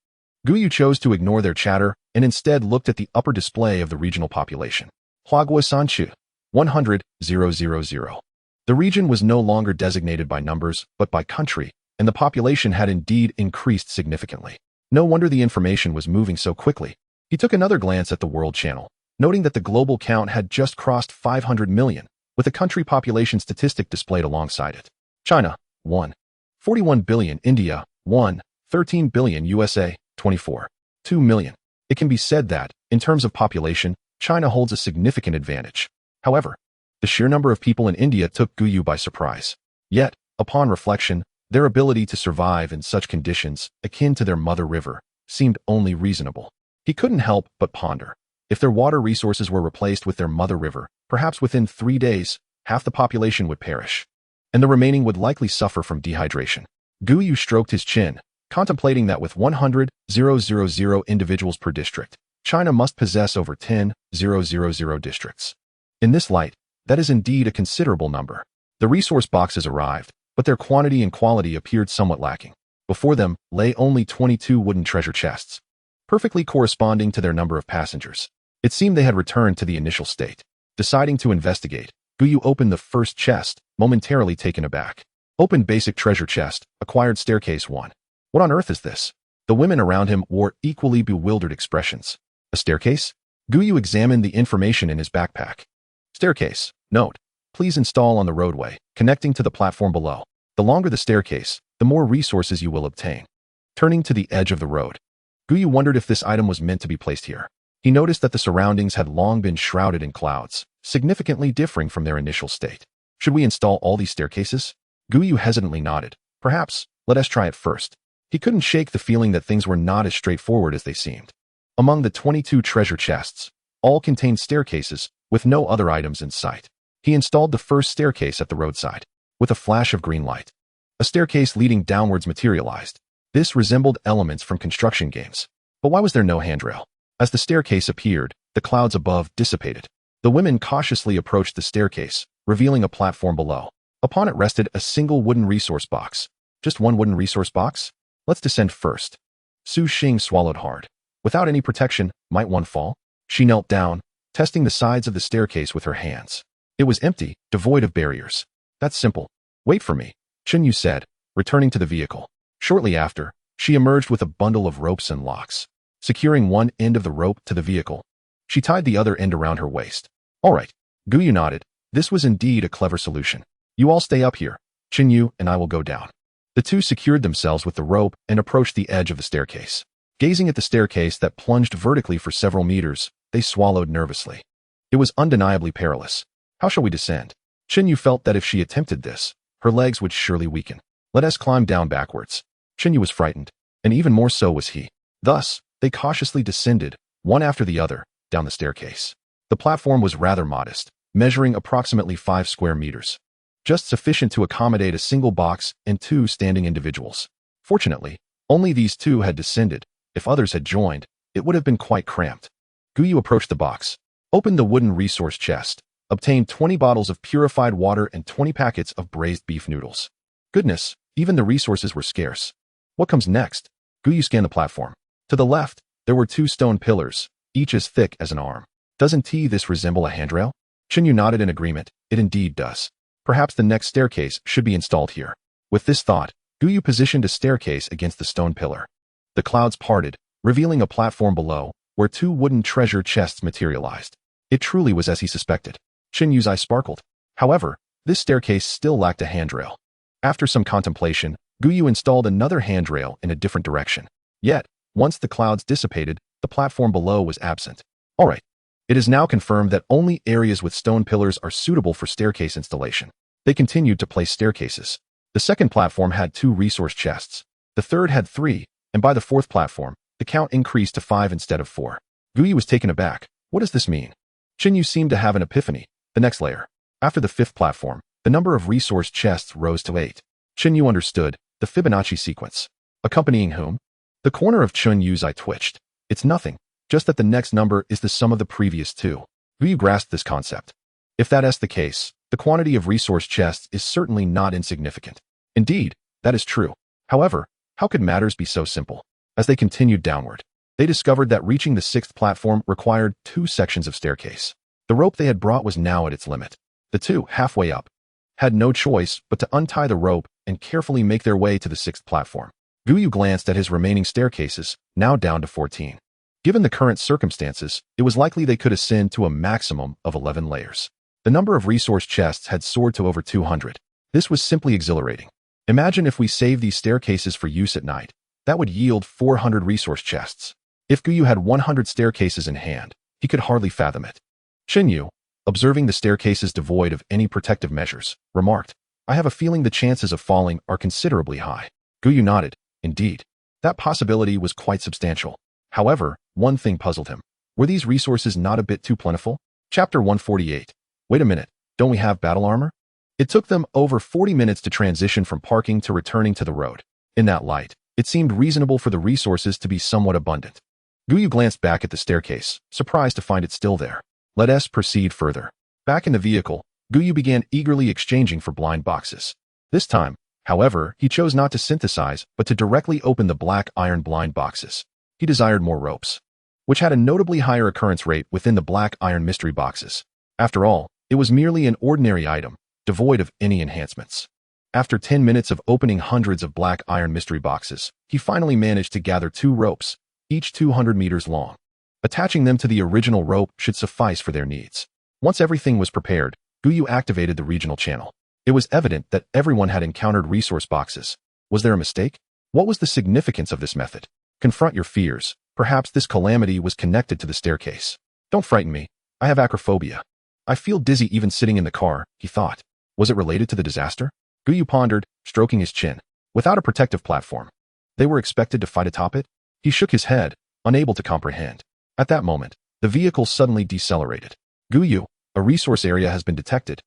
Gu Yu chose to ignore their chatter and instead looked at the upper display of the regional population. Huagua Sanchu, 100,000. The region was no longer designated by numbers, but by country, and the population had indeed increased significantly. No wonder the information was moving so quickly. He took another glance at the world channel, noting that the global count had just crossed 500 million, with a country population statistic displayed alongside it. China, 1.41 billion. India, 1.13 billion. USA, 24.2 million. It can be said that, in terms of population, China holds a significant advantage. However, the sheer number of people in India took Gu Yu by surprise. Yet, upon reflection, their ability to survive in such conditions, akin to their mother river, seemed only reasonable. He couldn't help but ponder. If their water resources were replaced with their mother river, perhaps within 3 days, half the population would perish, and the remaining would likely suffer from dehydration. Gu Yu stroked his chin, contemplating that with 100,000 individuals per district, China must possess over 10,000 districts. In this light, that is indeed a considerable number. The resource boxes arrived, but their quantity and quality appeared somewhat lacking. Before them lay only 22 wooden treasure chests, perfectly corresponding to their number of passengers. It seemed they had returned to the initial state. Deciding to investigate, Gu Yu opened the first chest, momentarily taken aback. Opened basic treasure chest, acquired staircase 1. What on earth is this? The women around him wore equally bewildered expressions. A staircase? Gu Yu examined the information in his backpack. Staircase. Note. Please install on the roadway, connecting to the platform below. The longer the staircase, the more resources you will obtain. Turning to the edge of the road, Gu Yu wondered if this item was meant to be placed here. He noticed that the surroundings had long been shrouded in clouds, significantly differing from their initial state. Should we install all these staircases? Gu Yu hesitantly nodded. Perhaps, Let us try it first. He couldn't shake the feeling that things were not as straightforward as they seemed. Among the 22 treasure chests, all contained staircases with no other items in sight. He installed the first staircase at the roadside. With a flash of green light, a staircase leading downwards materialized. This resembled elements from construction games. But why was there no handrail? As the staircase appeared, the clouds above dissipated. The women cautiously approached the staircase, revealing a platform below. Upon it rested a single wooden resource box. Just one wooden resource box? Let's descend first. Su Xing swallowed hard. Without any protection, might one fall? She knelt down, testing the sides of the staircase with her hands. It was empty, devoid of barriers. That's simple. Wait for me, Chen Yu said, returning to the vehicle. Shortly after, she emerged with a bundle of ropes and locks. Securing one end of the rope to the vehicle, she tied the other end around her waist. All right, Gu Yu nodded. This was indeed a clever solution. You all stay up here. Chen Yu and I will go down. The two secured themselves with the rope and approached the edge of the staircase. Gazing at the staircase that plunged vertically for several meters, they swallowed nervously. It was undeniably perilous. How shall we descend? Chen Yu felt that if she attempted this, her legs would surely weaken. Let us climb down backwards. Chen Yu was frightened, and even more so was he. Thus, they cautiously descended, one after the other, down the staircase. The platform was rather modest, measuring approximately 5 square meters. Just sufficient to accommodate a single box and 2 standing individuals. Fortunately, only these 2 had descended. If others had joined, it would have been quite cramped. Gu Yu approached the box, opened the wooden resource chest, obtained 20 bottles of purified water and 20 packets of braised beef noodles. Goodness, even the resources were scarce. What comes next? Gu Yu scanned the platform. To the left, there were 2 stone pillars, each as thick as an arm. Doesn't this resemble a handrail? Chen Yu nodded in agreement. It indeed does. Perhaps the next staircase should be installed here. With this thought, Gu Yu positioned a staircase against the stone pillar. The clouds parted, revealing a platform below, where 2 wooden treasure chests materialized. It truly was as he suspected. Chen Yu's eyes sparkled. However, this staircase still lacked a handrail. After some contemplation, Gu Yu installed another handrail in a different direction. Yet, once the clouds dissipated, the platform below was absent. All right. It is now confirmed that only areas with stone pillars are suitable for staircase installation. They continued to place staircases. The second platform had 2 resource chests. The third had 3, and by the 4th platform, the count increased to 5 instead of 4. Gu Yu was taken aback. What does this mean? Chen Yu seemed to have an epiphany. The next layer. After the 5th platform, the number of resource chests rose to 8. Chen Yu understood the Fibonacci sequence. Accompanying whom? The corner of Chen Yu's eye twitched. It's nothing, just that the next number is the sum of the previous 2. Gu Yu grasped this concept. If that is the case, the quantity of resource chests is certainly not insignificant. Indeed, that is true. However, how could matters be so simple? As they continued downward, they discovered that reaching the 6th platform required 2 sections of staircase. The rope they had brought was now at its limit. The 2, halfway up, had no choice but to untie the rope and carefully make their way to the 6th platform. Gu Yu glanced at his remaining staircases, now down to 14. Given the current circumstances, it was likely they could ascend to a maximum of 11 layers. The number of resource chests had soared to over 200. This was simply exhilarating. Imagine if we save these staircases for use at night. That would yield 400 resource chests. If Gu Yu had 100 staircases in hand, he could hardly fathom it. Chen Yu, observing the staircases devoid of any protective measures, remarked, I have a feeling the chances of falling are considerably high. Gu Yu nodded. Indeed, that possibility was quite substantial. However, one thing puzzled him. Were these resources not a bit too plentiful? Chapter 148. Wait a minute, don't we have battle armor? It took them over 40 minutes to transition from parking to returning to the road. In that light, it seemed reasonable for the resources to be somewhat abundant. Gu Yu glanced back at the staircase, surprised to find it still there. Let us proceed further. Back in the vehicle, Gu Yu began eagerly exchanging for blind boxes. This time, however, he chose not to synthesize, but to directly open the black iron blind boxes. He desired more ropes, which had a notably higher occurrence rate within the black iron mystery boxes. After all, it was merely an ordinary item, devoid of any enhancements. After 10 minutes of opening hundreds of black iron mystery boxes, he finally managed to gather 2 ropes, each 200 meters long. Attaching them to the original rope should suffice for their needs. Once everything was prepared, Gu Yu activated the regional channel. It was evident that everyone had encountered resource boxes. Was there a mistake? What was the significance of this method? Confront your fears. Perhaps this calamity was connected to the staircase. Don't frighten me. I have acrophobia. I feel dizzy even sitting in the car, he thought. Was it related to the disaster? Gu Yu pondered, stroking his chin. without a protective platform. They were expected to fight atop it? He shook his head, unable to comprehend. At that moment, the vehicle suddenly decelerated. Gu Yu, a resource area has been detected.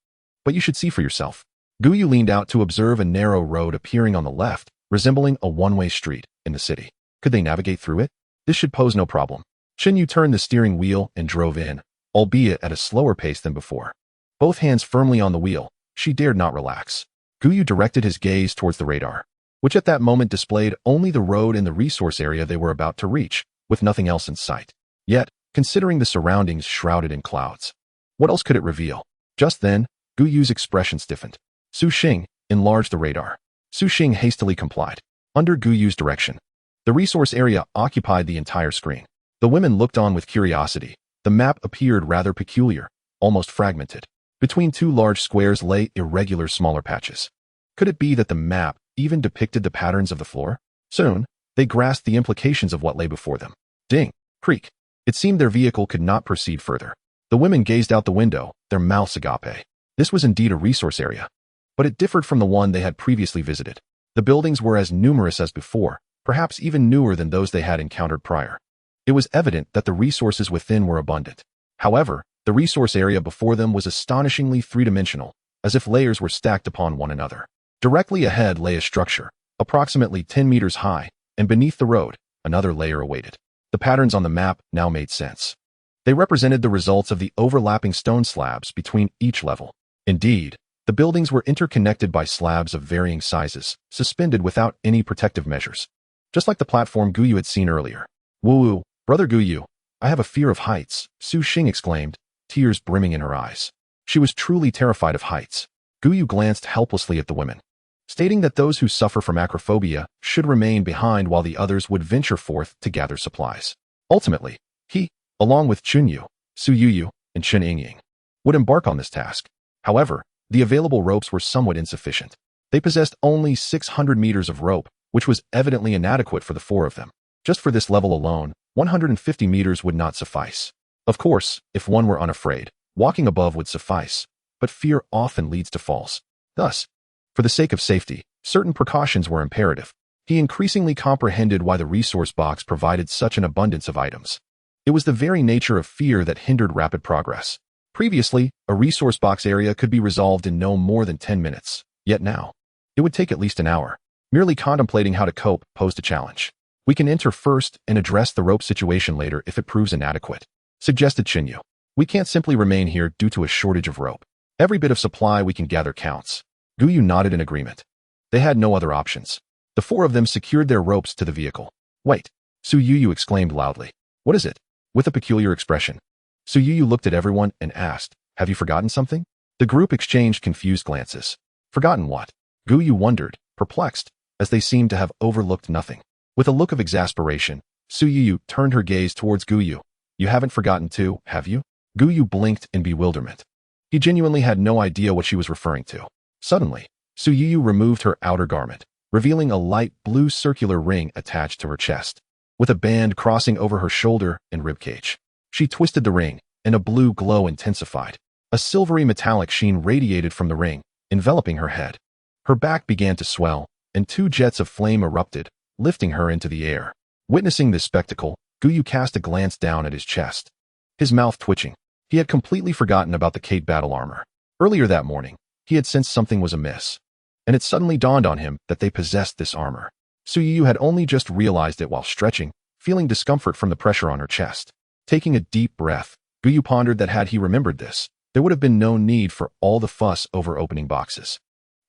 But you should see for yourself. Gu Yu leaned out to observe a narrow road appearing on the left, resembling a one-way street in the city. Could they navigate through it? This should pose no problem. Chen Yu turned the steering wheel and drove in, albeit at a slower pace than before. Both hands firmly on the wheel, she dared not relax. Gu Yu directed his gaze towards the radar, which at that moment displayed only the road and the resource area they were about to reach, with nothing else in sight. Yet, considering the surroundings shrouded in clouds, what else could it reveal? Just then, Gu Yu's expression stiffened. Su Xing enlarged the radar. Su Xing hastily complied. Under Gu Yu's direction, the resource area occupied the entire screen. The women looked on with curiosity. The map appeared rather peculiar, almost fragmented. Between two large squares lay irregular smaller patches. Could it be that the map even depicted the patterns of the floor? Soon, they grasped the implications of what lay before them. Ding! Creak! It seemed their vehicle could not proceed further. The women gazed out the window, their mouths agape. This was indeed a resource area. But it differed from the one they had previously visited. The buildings were as numerous as before, perhaps even newer than those they had encountered prior. It was evident that the resources within were abundant. However, the resource area before them was astonishingly three-dimensional, as if layers were stacked upon one another. Directly ahead lay a structure, approximately 10 meters high, and beneath the road, another layer awaited. The patterns on the map now made sense. They represented the results of the overlapping stone slabs between each level. Indeed, the buildings were interconnected by slabs of varying sizes, suspended without any protective measures. Just like the platform Gu Yu had seen earlier. Woo-woo, brother Gu Yu, I have a fear of heights, Su Xing exclaimed, tears brimming in her eyes. She was truly terrified of heights. Gu Yu glanced helplessly at the women, stating that those who suffer from acrophobia should remain behind while the others would venture forth to gather supplies. Ultimately, he, along with Chun Yu, Su Yu, and Chen Yingying, would embark on this task. However, the available ropes were somewhat insufficient. They possessed only 600 meters of rope, which was evidently inadequate for the four of them. Just for this level alone, 150 meters would not suffice. Of course, if one were unafraid, walking above would suffice, but fear often leads to falls. Thus, for the sake of safety, certain precautions were imperative. He increasingly comprehended why the resource box provided such an abundance of items. It was the very nature of fear that hindered rapid progress. Previously, a resource box area could be resolved in no more than 10 minutes, yet now, it would take at least an hour. Merely contemplating how to cope posed a challenge. We can enter first and address the rope situation later if it proves inadequate, suggested Chen Yu. We can't simply remain here due to a shortage of rope. Every bit of supply we can gather counts. Gu Yu nodded in agreement. They had no other options. The four of them secured their ropes to the vehicle. Wait, Su Yu exclaimed loudly. What is it? With a peculiar expression. Su Yu looked at everyone and asked, have you forgotten something? The group exchanged confused glances. Forgotten what? Gu Yu wondered, perplexed, as they seemed to have overlooked nothing. With a look of exasperation, Su Yu turned her gaze towards Gu Yu. You haven't forgotten too, have you? Gu Yu blinked in bewilderment. He genuinely had no idea what she was referring to. Suddenly, Su Yu removed her outer garment, revealing a light blue circular ring attached to her chest, with a band crossing over her shoulder and ribcage. She twisted the ring, and a blue glow intensified. A silvery metallic sheen radiated from the ring, enveloping her head. Her back began to swell, and two jets of flame erupted, lifting her into the air. Witnessing this spectacle, Gu Yu cast a glance down at his chest, his mouth twitching. He had completely forgotten about the Kate battle armor. Earlier that morning, he had sensed something was amiss, and it suddenly dawned on him that they possessed this armor. Su Yu had only just realized it while stretching, feeling discomfort from the pressure on her chest. Taking a deep breath, Gu Yu pondered that had he remembered this, there would have been no need for all the fuss over opening boxes.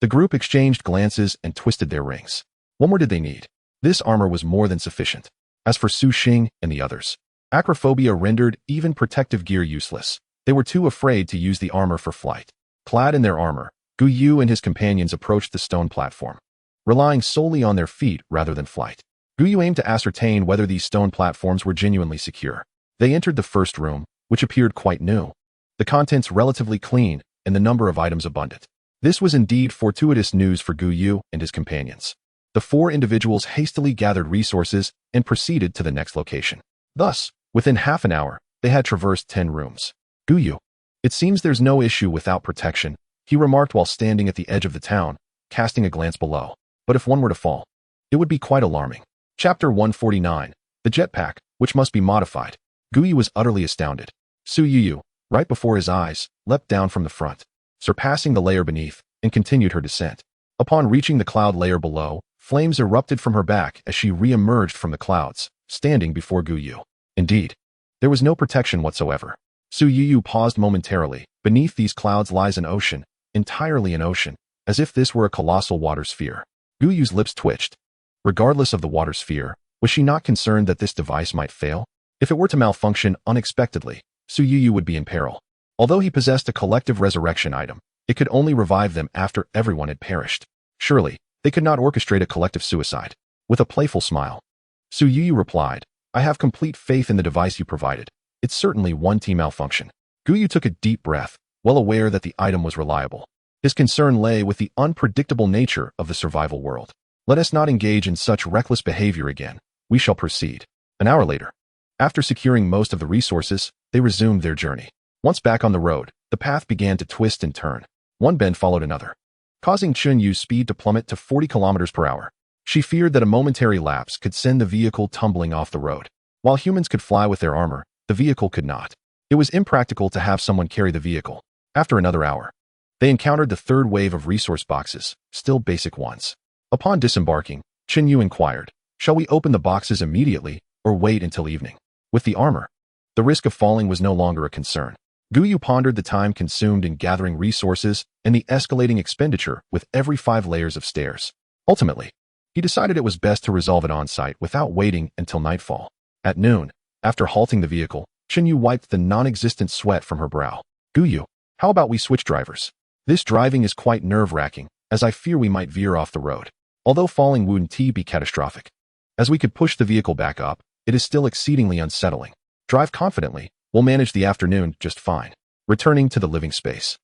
The group exchanged glances and twisted their rings. What more did they need? This armor was more than sufficient. As for Su Xing and the others, acrophobia rendered even protective gear useless. They were too afraid to use the armor for flight. Clad in their armor, Gu Yu and his companions approached the stone platform, relying solely on their feet rather than flight. Gu Yu aimed to ascertain whether these stone platforms were genuinely secure. They entered the first room, which appeared quite new. The contents relatively clean, and the number of items abundant. This was indeed fortuitous news for Gu Yu and his companions. The four individuals hastily gathered resources and proceeded to the next location. Thus, within half an hour, they had traversed 10 rooms. Gu Yu, it seems there's no issue without protection, he remarked while standing at the edge of the town, casting a glance below. but if one were to fall, it would be quite alarming. Chapter 149, The Jetpack, which must be modified. Gu Yu was utterly astounded. Gu Yu, right before his eyes, leapt down from the front, surpassing the layer beneath, and continued her descent. Upon reaching the cloud layer below, flames erupted from her back as she re-emerged from the clouds, standing before Gu Yu. Indeed, there was no protection whatsoever. Gu Yu paused momentarily. Beneath these clouds lies an ocean, entirely an ocean, as if this were a colossal water sphere. Gu Yu's lips twitched. Regardless of the water sphere, was she not concerned that this device might fail? If it were to malfunction unexpectedly, Gu Yu would be in peril. Although he possessed a collective resurrection item, it could only revive them after everyone had perished. Surely, they could not orchestrate a collective suicide. With a playful smile, Gu Yu replied, I have complete faith in the device you provided. It's certainly one-team malfunction. Gu Yu took a deep breath, well aware that the item was reliable. His concern lay with the unpredictable nature of the survival world. Let us not engage in such reckless behavior again. We shall proceed. An hour later, after securing most of the resources, they resumed their journey. Once back on the road, the path began to twist and turn. One bend followed another, causing Chun Yu's speed to plummet to 40 kilometers per hour. She feared that a momentary lapse could send the vehicle tumbling off the road. While humans could fly with their armor, the vehicle could not. It was impractical to have someone carry the vehicle. After another hour, they encountered the third wave of resource boxes, still basic ones. Upon disembarking, Chun Yu inquired, shall we open the boxes immediately or wait until evening? With the armor, the risk of falling was no longer a concern. Gu Yu pondered the time consumed in gathering resources and the escalating expenditure with every 5 layers of stairs. Ultimately, he decided it was best to resolve it on-site without waiting until nightfall. At noon, after halting the vehicle, Chun Yu wiped the non-existent sweat from her brow. Gu Yu, how about we switch drivers? This driving is quite nerve-wracking, as I fear we might veer off the road. Although falling wouldn't be catastrophic, as we could push the vehicle back up, it is still exceedingly unsettling. Drive confidently. We'll manage the afternoon just fine. Returning to the living space,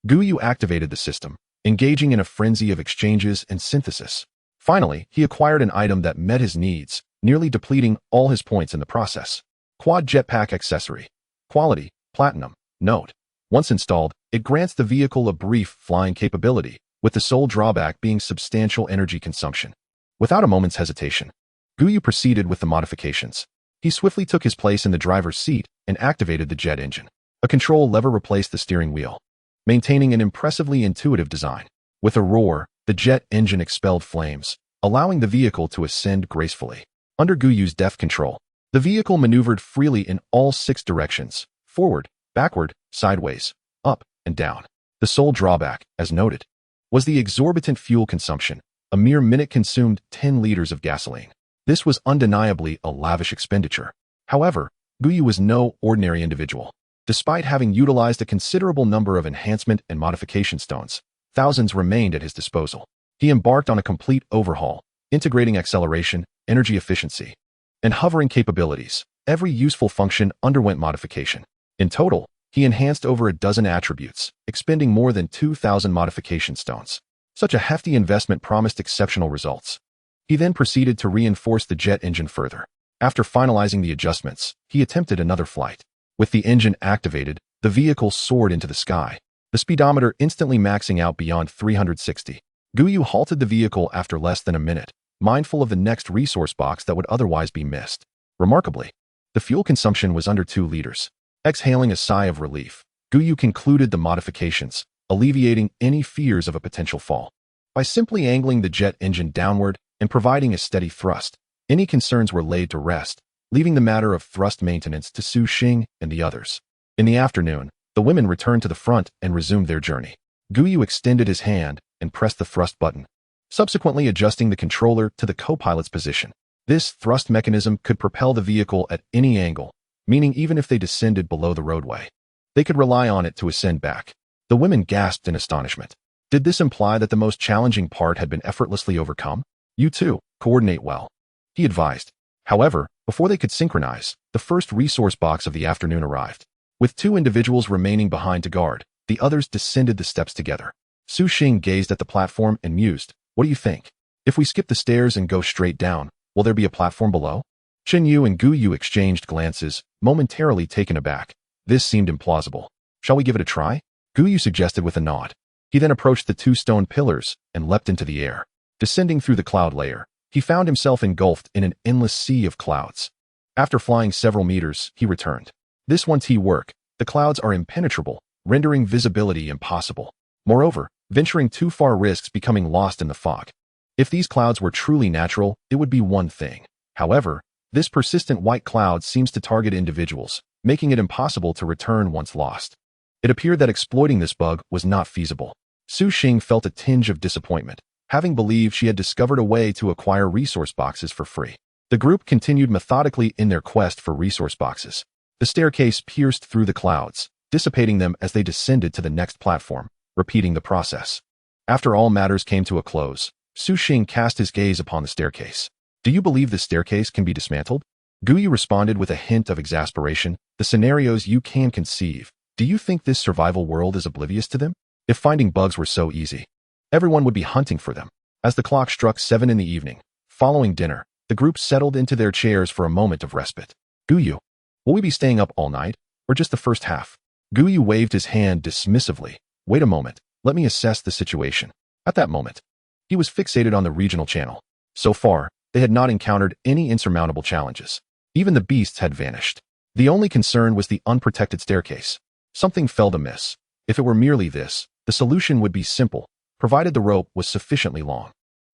Gu Yu activated the system, engaging in a frenzy of exchanges and synthesis. Finally, he acquired an item that met his needs, nearly depleting all his points in the process. Quad Jetpack Accessory. Quality, Platinum. Note: once installed, it grants the vehicle a brief flying capability, with the sole drawback being substantial energy consumption. Without a moment's hesitation, Gu Yu proceeded with the modifications. He swiftly took his place in the driver's seat and activated the jet engine. A control lever replaced the steering wheel, maintaining an impressively intuitive design. With a roar, the jet engine expelled flames, allowing the vehicle to ascend gracefully. Under Gu Yu's deft control, the vehicle maneuvered freely in all 6 directions: forward, backward, sideways, up, and down. The sole drawback, as noted, was the exorbitant fuel consumption. A mere minute consumed 10 liters of gasoline. This was undeniably a lavish expenditure. However, Gu Yu was no ordinary individual. Despite having utilized a considerable number of enhancement and modification stones, thousands remained at his disposal. He embarked on a complete overhaul, integrating acceleration, energy efficiency, and hovering capabilities. Every useful function underwent modification. In total, he enhanced over a dozen attributes, expending more than 2,000 modification stones. Such a hefty investment promised exceptional results. He then proceeded to reinforce the jet engine further. After finalizing the adjustments, he attempted another flight. With the engine activated, the vehicle soared into the sky, the speedometer instantly maxing out beyond 360. Gu Yu halted the vehicle after less than a minute, mindful of the next resource box that would otherwise be missed. Remarkably, the fuel consumption was under 2 liters. Exhaling a sigh of relief, Gu Yu concluded the modifications, alleviating any fears of a potential fall. By simply angling the jet engine downward and providing a steady thrust, any concerns were laid to rest, leaving the matter of thrust maintenance to Su Xing and the others. In the afternoon, the women returned to the front and resumed their journey. Gu Yu extended his hand and pressed the thrust button, subsequently adjusting the controller to the co-pilot's position. This thrust mechanism could propel the vehicle at any angle, meaning even if they descended below the roadway, they could rely on it to ascend back. The women gasped in astonishment. Did this imply that the most challenging part had been effortlessly overcome? You too, coordinate well, he advised. However, before they could synchronize, the first resource box of the afternoon arrived. With 2 individuals remaining behind to guard, the others descended the steps together. Su Xing gazed at the platform and mused, what do you think? If we skip the stairs and go straight down, will there be a platform below? Chun Yu and Gu Yu exchanged glances, momentarily taken aback. This seemed implausible. Shall we give it a try? Gu Yu suggested with a nod. He then approached the 2 stone pillars and leapt into the air. Descending through the cloud layer, he found himself engulfed in an endless sea of clouds. After flying several meters, he returned. This won't work. The clouds are impenetrable, rendering visibility impossible. Moreover, venturing too far risks becoming lost in the fog. If these clouds were truly natural, it would be one thing. However, this persistent white cloud seems to target individuals, making it impossible to return once lost. It appeared that exploiting this bug was not feasible. Su Xing felt a tinge of disappointment, having believed she had discovered a way to acquire resource boxes for free. The group continued methodically in their quest for resource boxes. The staircase pierced through the clouds, dissipating them as they descended to the next platform, repeating the process. After all matters came to a close, Su Xing cast his gaze upon the staircase. Do you believe this staircase can be dismantled? Gu Yu responded with a hint of exasperation. The scenarios you can conceive. Do you think this survival world is oblivious to them? If finding bugs were so easy, everyone would be hunting for them. As the clock struck 7 in the evening, following dinner, the group settled into their chairs for a moment of respite. Gu Yu, will we be staying up all night, or just the first half? Gu Yu waved his hand dismissively. Wait a moment, let me assess the situation. At that moment, he was fixated on the regional channel. So far, they had not encountered any insurmountable challenges. Even the beasts had vanished. The only concern was the unprotected staircase. Something felt amiss. If it were merely this, the solution would be simple, provided the rope was sufficiently long.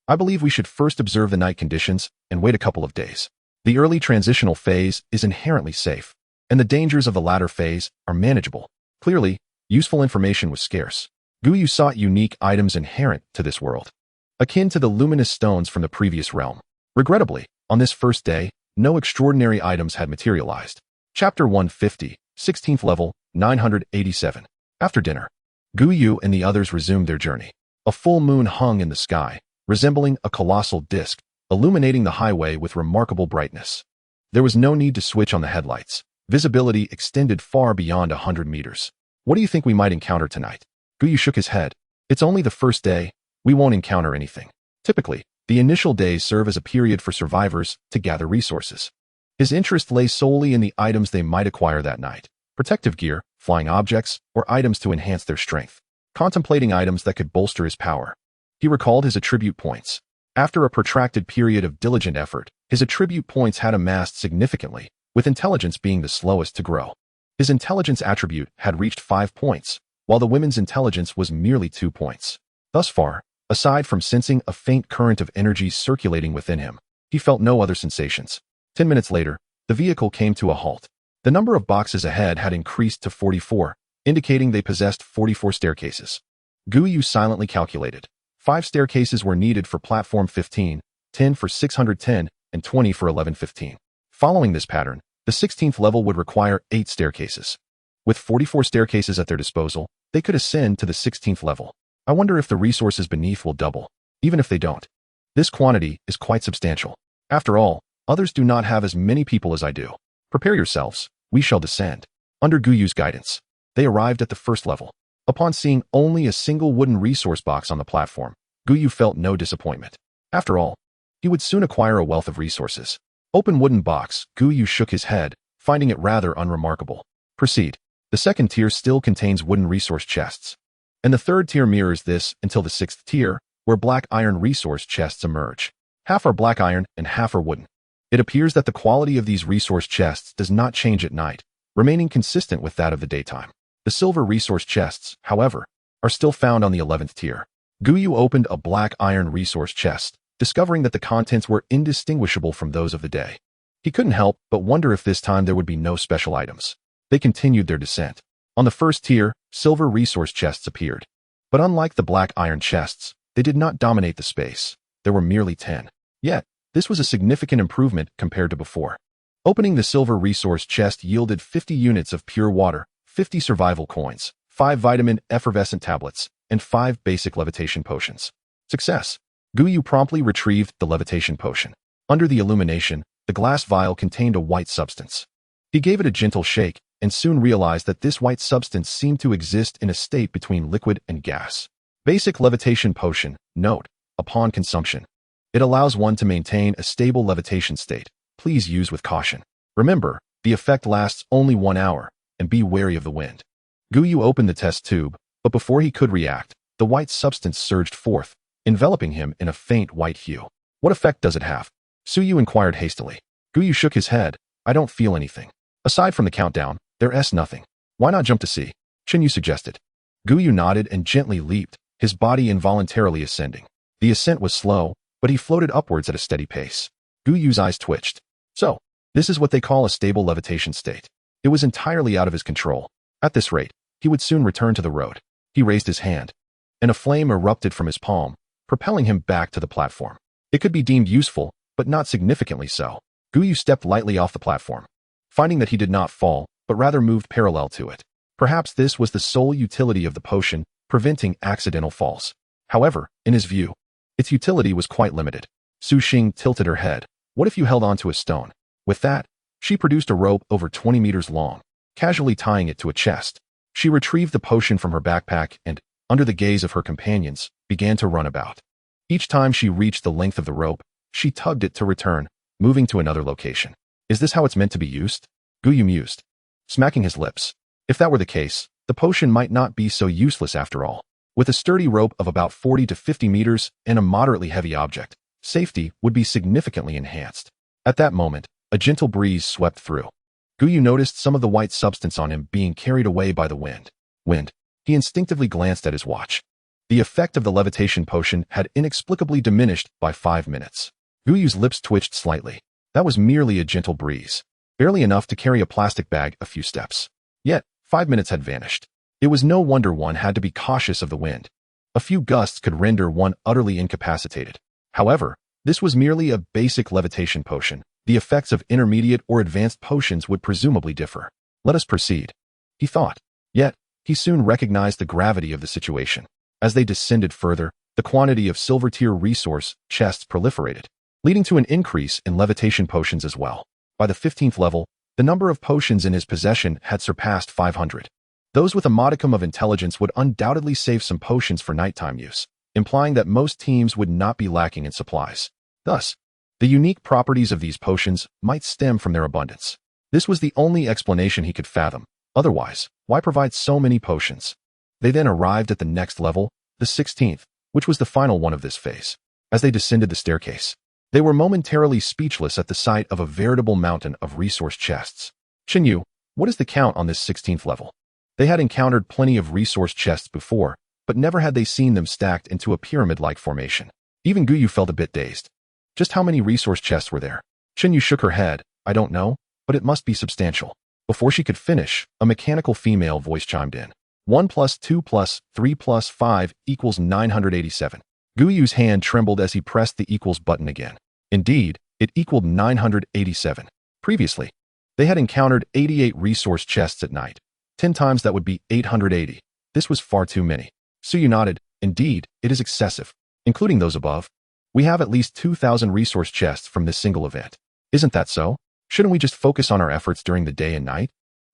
I believe we should first observe the night conditions and wait a couple of days. The early transitional phase is inherently safe, and the dangers of the latter phase are manageable. Clearly, useful information was scarce. Gu Yu sought unique items inherent to this world, akin to the luminous stones from the previous realm. Regrettably, on this first day, no extraordinary items had materialized. Chapter 150, 16th level, 987. After dinner, Gu Yu and the others resumed their journey. A full moon hung in the sky, resembling a colossal disk, illuminating the highway with remarkable brightness. There was no need to switch on the headlights. Visibility extended far beyond 100 meters. What do you think we might encounter tonight? Gu Yu shook his head. It's only the first day. We won't encounter anything. Typically, the initial days serve as a period for survivors to gather resources. His interest lay solely in the items they might acquire that night. Protective gear, flying objects, or items to enhance their strength. Contemplating items that could bolster his power. He recalled his attribute points. After a protracted period of diligent effort, his attribute points had amassed significantly, with intelligence being the slowest to grow. His intelligence attribute had reached 5 points, while the women's intelligence was merely 2 points. Thus far, aside from sensing a faint current of energy circulating within him, he felt no other sensations. 10 minutes later, the vehicle came to a halt. The number of boxes ahead had increased to 44, indicating they possessed 44 staircases. Gu Yu silently calculated. 5 staircases were needed for platform 15, 10 for 610, and 20 for 1115. Following this pattern, the 16th level would require 8 staircases. With 44 staircases at their disposal, they could ascend to the 16th level. I wonder if the resources beneath will double. Even if they don't, this quantity is quite substantial. After all, others do not have as many people as I do. Prepare yourselves, we shall descend. Under Gu Yu's guidance, they arrived at the first level. Upon seeing only a single wooden resource box on the platform, Gu Yu felt no disappointment. After all, he would soon acquire a wealth of resources. Open wooden box, Gu Yu shook his head, finding it rather unremarkable. Proceed. The second tier still contains wooden resource chests. And the third tier mirrors this until the 6th tier, where black iron resource chests emerge. Half are black iron and half are wooden. It appears that the quality of these resource chests does not change at night, remaining consistent with that of the daytime. The silver resource chests, however, are still found on the 11th tier. Gu Yu opened a black iron resource chest, discovering that the contents were indistinguishable from those of the day. He couldn't help but wonder if this time there would be no special items. They continued their descent. On the first tier, silver resource chests appeared. But unlike the black iron chests, they did not dominate the space. There were merely 10. Yet, this was a significant improvement compared to before. Opening the silver resource chest yielded 50 units of pure water, 50 survival coins, 5 vitamin effervescent tablets, and 5 basic levitation potions. Success! Gu Yu promptly retrieved the levitation potion. Under the illumination, the glass vial contained a white substance. He gave it a gentle shake, and soon realized that this white substance seemed to exist in a state between liquid and gas. Basic levitation potion, note, upon consumption. It allows one to maintain a stable levitation state. Please use with caution. Remember, the effect lasts only 1 hour, and be wary of the wind. Gu Yu opened the test tube, but before he could react, the white substance surged forth, enveloping him in a faint white hue. What effect does it have? Su Yu inquired hastily. Gu Yu shook his head. I don't feel anything. Aside from the countdown, there's nothing. Why not jump to see? Chen Yu suggested. Gu Yu nodded and gently leaped, his body involuntarily ascending. The ascent was slow, but he floated upwards at a steady pace. Gu Yu's eyes twitched. So, this is what they call a stable levitation state. It was entirely out of his control. At this rate, he would soon return to the road. He raised his hand, and a flame erupted from his palm, propelling him back to the platform. It could be deemed useful, but not significantly so. Gu Yu stepped lightly off the platform, finding that he did not fall, but rather moved parallel to it. Perhaps this was the sole utility of the potion, preventing accidental falls. However, in his view, its utility was quite limited. Su Xing tilted her head. What if you held onto a stone? With that, she produced a rope over 20 meters long, casually tying it to a chest. She retrieved the potion from her backpack and, under the gaze of her companions, began to run about. Each time she reached the length of the rope, she tugged it to return, moving to another location. Is this how it's meant to be used? Gu Yu mused, smacking his lips. If that were the case, the potion might not be so useless after all. With a sturdy rope of about 40 to 50 meters and a moderately heavy object, safety would be significantly enhanced. At that moment, a gentle breeze swept through. Gu Yu noticed some of the white substance on him being carried away by the wind. He instinctively glanced at his watch. The effect of the levitation potion had inexplicably diminished by 5 minutes. Gu Yu's lips twitched slightly. That was merely a gentle breeze, barely enough to carry a plastic bag a few steps. Yet, 5 minutes had vanished. It was no wonder one had to be cautious of the wind. A few gusts could render one utterly incapacitated. However, this was merely a basic levitation potion. The effects of intermediate or advanced potions would presumably differ. Let us proceed, he thought. Yet, he soon recognized the gravity of the situation. As they descended further, the quantity of silver-tier resource chests proliferated, leading to an increase in levitation potions as well. By the 15th level, the number of potions in his possession had surpassed 500. Those with a modicum of intelligence would undoubtedly save some potions for nighttime use, implying that most teams would not be lacking in supplies. Thus, the unique properties of these potions might stem from their abundance. This was the only explanation he could fathom. Otherwise, why provide so many potions? They then arrived at the next level, the 16th, which was the final one of this phase. As they descended the staircase, they were momentarily speechless at the sight of a veritable mountain of resource chests. Chen Yu, what is the count on this 16th level? They had encountered plenty of resource chests before, but never had they seen them stacked into a pyramid-like formation. Even Gu Yu felt a bit dazed. Just how many resource chests were there? Chen Yu shook her head. I don't know, but it must be substantial. Before she could finish, a mechanical female voice chimed in. 1 plus 2 plus 3 plus 5 equals 987. Gu Yu's hand trembled as he pressed the equals button again. Indeed, it equaled 987. Previously, they had encountered 88 resource chests at night. 10 times that would be 880. This was far too many. Su Yu nodded. Indeed, it is excessive. Including those above, we have at least 2,000 resource chests from this single event. Isn't that so? Shouldn't we just focus on our efforts during the day and night?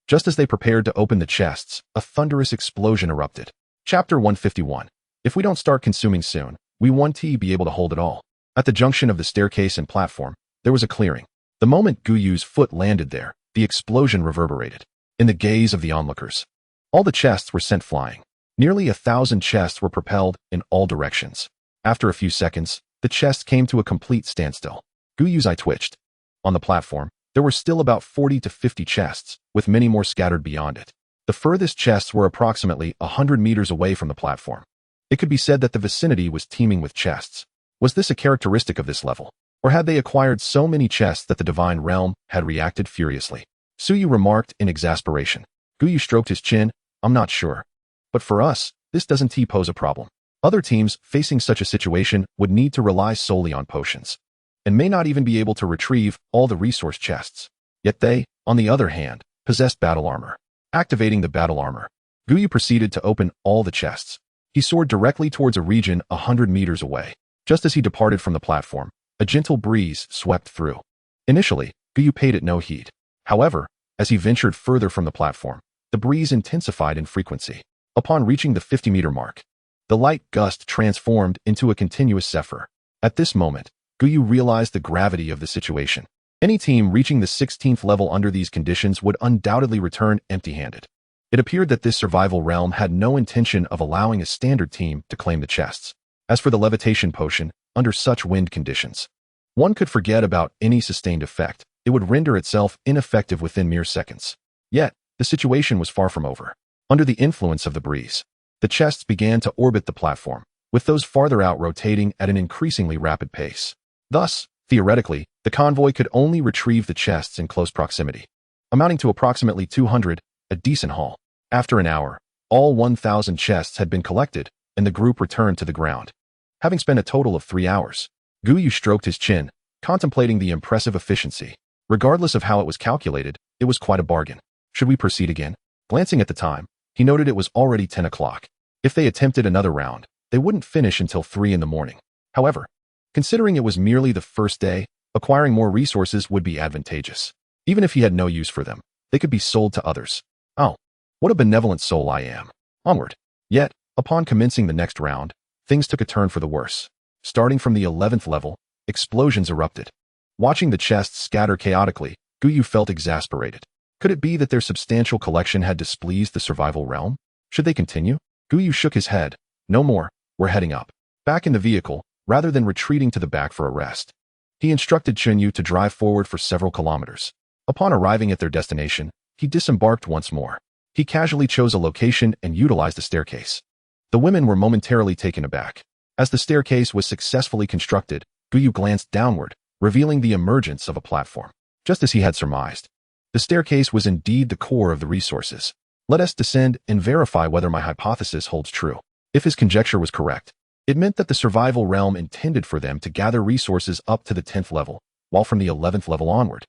Just as they prepared to open the chests, a thunderous explosion erupted. Chapter 151. If we don't start consuming soon, we won't be able to hold it all. At the junction of the staircase and platform, there was a clearing. The moment Gu Yu's foot landed there, the explosion reverberated. In the gaze of the onlookers, all the chests were sent flying. Nearly 1,000 chests were propelled in all directions. After a few seconds, the chests came to a complete standstill. Gu Yu's eye twitched. On the platform, there were still about 40 to 50 chests, with many more scattered beyond it. The furthest chests were approximately 100 meters away from the platform. It could be said that the vicinity was teeming with chests. Was this a characteristic of this level? Or had they acquired so many chests that the divine realm had reacted furiously? Su Yu remarked in exasperation. Gu Yu stroked his chin. I'm not sure. But for us, this doesn't pose a problem. Other teams facing such a situation would need to rely solely on potions, and may not even be able to retrieve all the resource chests. Yet they, on the other hand, possessed battle armor. Activating the battle armor, Gu Yu proceeded to open all the chests. He soared directly towards a region 100 meters away. Just as he departed from the platform, a gentle breeze swept through. Initially, Gu Yu paid it no heed. However, as he ventured further from the platform, the breeze intensified in frequency. Upon reaching the 50-meter mark, the light gust transformed into a continuous zephyr. At this moment, Gu Yu realized the gravity of the situation. Any team reaching the 16th level under these conditions would undoubtedly return empty-handed. It appeared that this survival realm had no intention of allowing a standard team to claim the chests. As for the levitation potion, under such wind conditions, one could forget about any sustained effect. It would render itself ineffective within mere seconds. Yet, the situation was far from over. Under the influence of the breeze, the chests began to orbit the platform, with those farther out rotating at an increasingly rapid pace. Thus, theoretically, the convoy could only retrieve the chests in close proximity, amounting to approximately 200, a decent haul. After an hour, all 1,000 chests had been collected, and the group returned to the ground. Having spent a total of 3 hours, Gu Yu stroked his chin, contemplating the impressive efficiency. Regardless of how it was calculated, it was quite a bargain. Should we proceed again? Glancing at the time, he noted it was already 10 o'clock. If they attempted another round, they wouldn't finish until 3 in the morning. However, considering it was merely the first day, acquiring more resources would be advantageous. Even if he had no use for them, they could be sold to others. Oh, what a benevolent soul I am. Onward. Yet, upon commencing the next round, things took a turn for the worse. Starting from the 11th level, explosions erupted. Watching the chests scatter chaotically, Gu Yu felt exasperated. Could it be that their substantial collection had displeased the survival realm? Should they continue? Gu Yu shook his head. No more, we're heading up. Back in the vehicle, rather than retreating to the back for a rest, he instructed Chunyu to drive forward for several kilometers. Upon arriving at their destination, he disembarked once more. He casually chose a location and utilized a staircase. The women were momentarily taken aback. As the staircase was successfully constructed, Gu Yu glanced downward, revealing the emergence of a platform. Just as he had surmised, the staircase was indeed the core of the resources. Let us descend and verify whether my hypothesis holds true. If his conjecture was correct, it meant that the survival realm intended for them to gather resources up to the 10th level, while from the 11th level onward,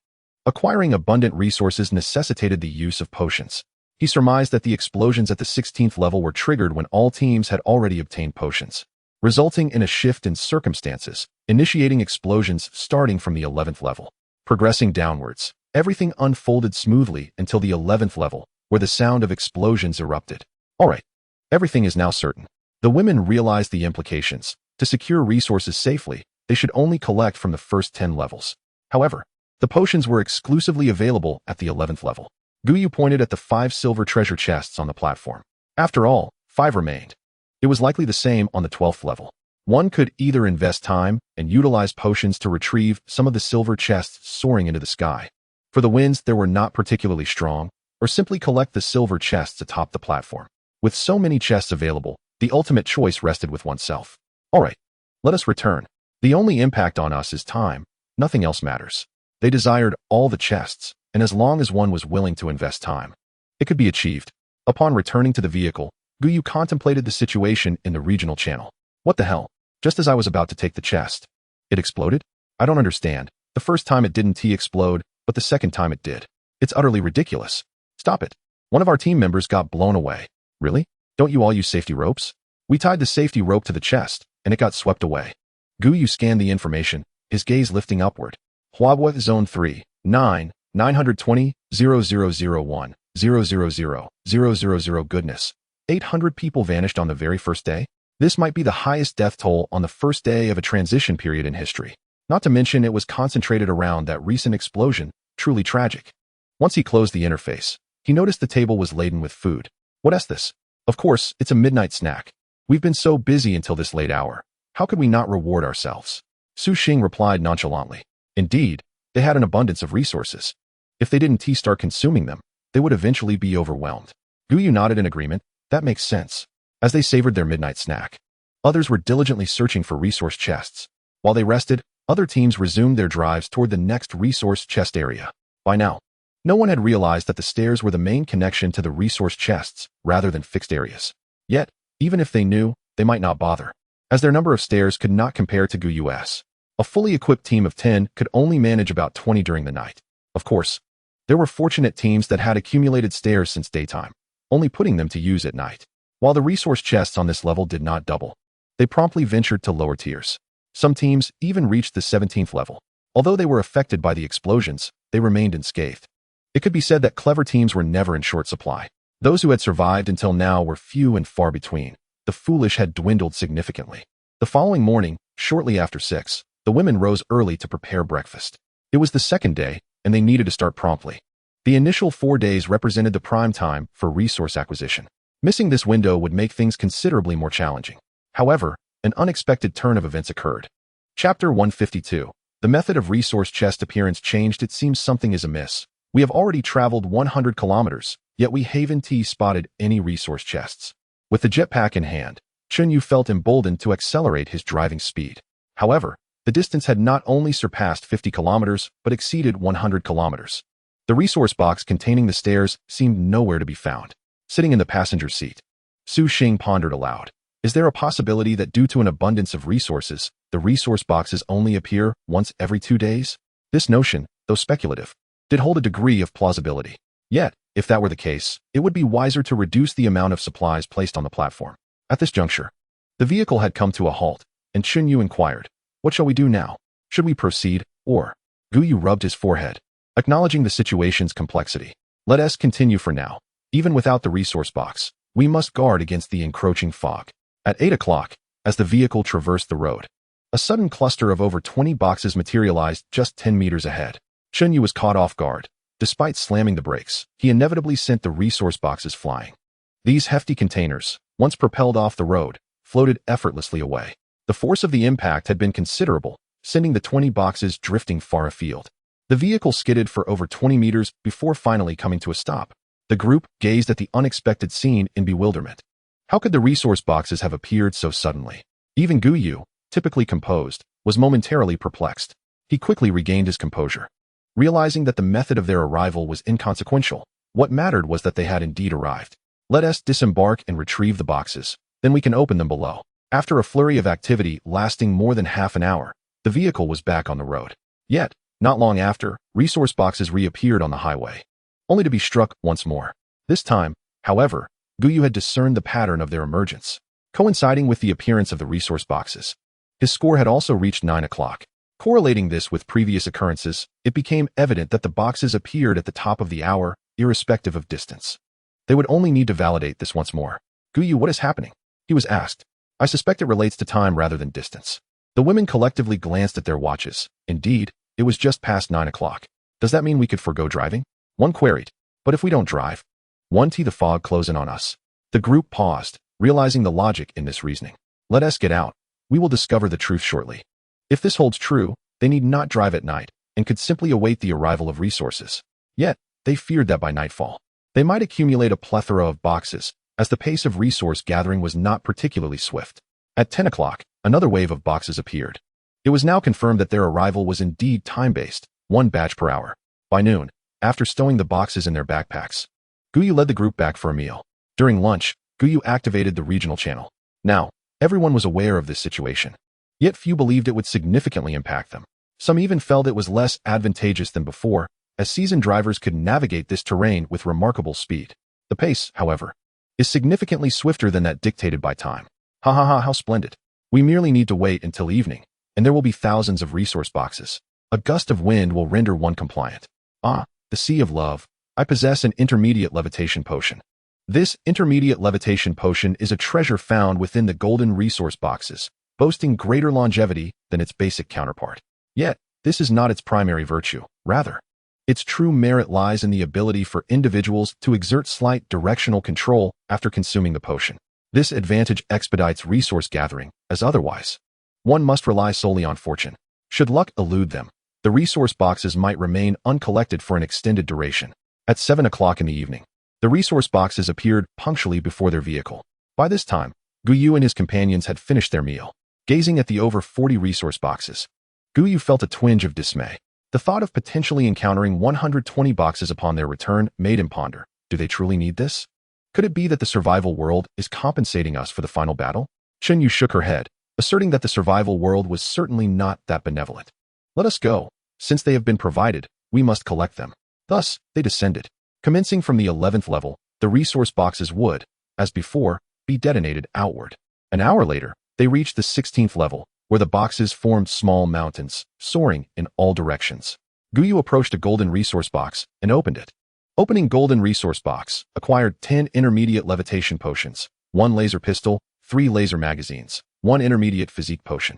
acquiring abundant resources necessitated the use of potions. He surmised that the explosions at the 16th level were triggered when all teams had already obtained potions, resulting in a shift in circumstances, initiating explosions starting from the 11th level. Progressing downwards, everything unfolded smoothly until the 11th level, where the sound of explosions erupted. All right, everything is now certain. The women realized the implications. To secure resources safely, they should only collect from the first 10 levels. However, the potions were exclusively available at the 11th level. Gu Yu pointed at the 5 silver treasure chests on the platform. After all, 5 remained. It was likely the same on the 12th level. One could either invest time and utilize potions to retrieve some of the silver chests soaring into the sky. For the winds that were not particularly strong, or simply collect the silver chests atop the platform. With so many chests available, the ultimate choice rested with oneself. All right, let us return. The only impact on us is time. Nothing else matters. They desired all the chests, and as long as one was willing to invest time, it could be achieved. Upon returning to the vehicle, Gu Yu contemplated the situation in the regional channel. What the hell? Just as I was about to take the chest, it exploded? I don't understand. The first time it didn't explode, but the second time it did. It's utterly ridiculous. Stop it. One of our team members got blown away. Really? Don't you all use safety ropes? We tied the safety rope to the chest, and it got swept away. Gu Yu scanned the information, his gaze lifting upward. Huabwa Zone 3, 920, 0001, 000, goodness. 800 people vanished on the very first day? This might be the highest death toll on the first day of a transition period in history. Not to mention it was concentrated around that recent explosion, truly tragic. Once he closed the interface, he noticed the table was laden with food. What is this? Of course, it's a midnight snack. We've been so busy until this late hour. How could we not reward ourselves? Su Xing replied nonchalantly. Indeed, they had an abundance of resources. If they didn't start consuming them, they would eventually be overwhelmed. Gu Yu nodded in agreement. That makes sense. As they savored their midnight snack, others were diligently searching for resource chests. While they rested, other teams resumed their drives toward the next resource chest area. By now, no one had realized that the stairs were the main connection to the resource chests, rather than fixed areas. Yet, even if they knew, they might not bother, as their number of stairs could not compare to Gu Yu's. A fully equipped team of 10 could only manage about 20 during the night. Of course, there were fortunate teams that had accumulated stairs since daytime, only putting them to use at night. While the resource chests on this level did not double, they promptly ventured to lower tiers. Some teams even reached the 17th level. Although they were affected by the explosions, they remained unscathed. It could be said that clever teams were never in short supply. Those who had survived until now were few and far between. The foolish had dwindled significantly. The following morning, shortly after 6, the women rose early to prepare breakfast. It was the second day, and they needed to start promptly. The initial 4 days represented the prime time for resource acquisition. Missing this window would make things considerably more challenging. However, an unexpected turn of events occurred. Chapter 152. The method of resource chest appearance changed. It seems something is amiss. We have already traveled 100 kilometers, yet we haven't spotted any resource chests. With the jetpack in hand, Chun Yu felt emboldened to accelerate his driving speed. However, the distance had not only surpassed 50 kilometers, but exceeded 100 kilometers. The resource box containing the stairs seemed nowhere to be found. Sitting in the passenger seat, Su Xing pondered aloud. Is there a possibility that due to an abundance of resources, the resource boxes only appear once every 2 days? This notion, though speculative, did hold a degree of plausibility. Yet, if that were the case, it would be wiser to reduce the amount of supplies placed on the platform. At this juncture, the vehicle had come to a halt, and Chun Yu inquired, "What shall we do now? Should we proceed, or?" Gu Yu rubbed his forehead, acknowledging the situation's complexity. "Let us continue for now. Even without the resource box, we must guard against the encroaching fog." At 8 o'clock, as the vehicle traversed the road, a sudden cluster of over 20 boxes materialized just 10 meters ahead. Chun Yu was caught off guard. Despite slamming the brakes, he inevitably sent the resource boxes flying. These hefty containers, once propelled off the road, floated effortlessly away. The force of the impact had been considerable, sending the 20 boxes drifting far afield. The vehicle skidded for over 20 meters before finally coming to a stop. The group gazed at the unexpected scene in bewilderment. How could the resource boxes have appeared so suddenly? Even Gu Yu, typically composed, was momentarily perplexed. He quickly regained his composure. Realizing that the method of their arrival was inconsequential, what mattered was that they had indeed arrived. "Let us disembark and retrieve the boxes, then we can open them below." After a flurry of activity lasting more than half an hour, the vehicle was back on the road. Yet, not long after, resource boxes reappeared on the highway, only to be struck once more. This time, however, Gu Yu had discerned the pattern of their emergence, coinciding with the appearance of the resource boxes. His score had also reached 9 o'clock. Correlating this with previous occurrences, it became evident that the boxes appeared at the top of the hour, irrespective of distance. They would only need to validate this once more. "Gu Yu, what is happening?" he was asked. "I suspect it relates to time rather than distance." The women collectively glanced at their watches. Indeed, it was just past 9 o'clock. "Does that mean we could forgo driving?" one queried. "But if we don't drive, won't the fog close in on us?" The group paused, realizing the logic in this reasoning. "Let us get out. We will discover the truth shortly." If this holds true, they need not drive at night, and could simply await the arrival of resources. Yet, they feared that by nightfall, they might accumulate a plethora of boxes, as the pace of resource gathering was not particularly swift. At 10 o'clock, another wave of boxes appeared. It was now confirmed that their arrival was indeed time-based, 1 batch per hour. By noon, after stowing the boxes in their backpacks, Gu Yu led the group back for a meal. During lunch, Gu Yu activated the regional channel. Now, everyone was aware of this situation. Yet few believed it would significantly impact them. Some even felt it was less advantageous than before, as seasoned drivers could navigate this terrain with remarkable speed. The pace, however, is significantly swifter than that dictated by time. Ha ha ha, how splendid. We merely need to wait until evening, and there will be thousands of resource boxes. A gust of wind will render one compliant. Ah, the sea of love. I possess an intermediate levitation potion. This intermediate levitation potion is a treasure found within the golden resource boxes, boasting greater longevity than its basic counterpart. Yet, this is not its primary virtue. Rather, its true merit lies in the ability for individuals to exert slight directional control after consuming the potion. This advantage expedites resource gathering, as otherwise, one must rely solely on fortune. Should luck elude them, the resource boxes might remain uncollected for an extended duration. At 7 o'clock in the evening, the resource boxes appeared punctually before their vehicle. By this time, Gu Yu and his companions had finished their meal. Gazing at the over 40 resource boxes, Gu Yu felt a twinge of dismay. The thought of potentially encountering 120 boxes upon their return made him ponder. Do they truly need this? Could it be that the survival world is compensating us for the final battle? Chun Yu shook her head, asserting that the survival world was certainly not that benevolent. Let us go. Since they have been provided, we must collect them. Thus, they descended. Commencing from the 11th level, the resource boxes would, as before, be detonated outward. An hour later, they reached the 16th level, where the boxes formed small mountains, soaring in all directions. Gu Yu approached a golden resource box and opened it. Opening golden resource box, acquired 10 intermediate levitation potions, 1 laser pistol, 3 laser magazines, 1 intermediate physique potion.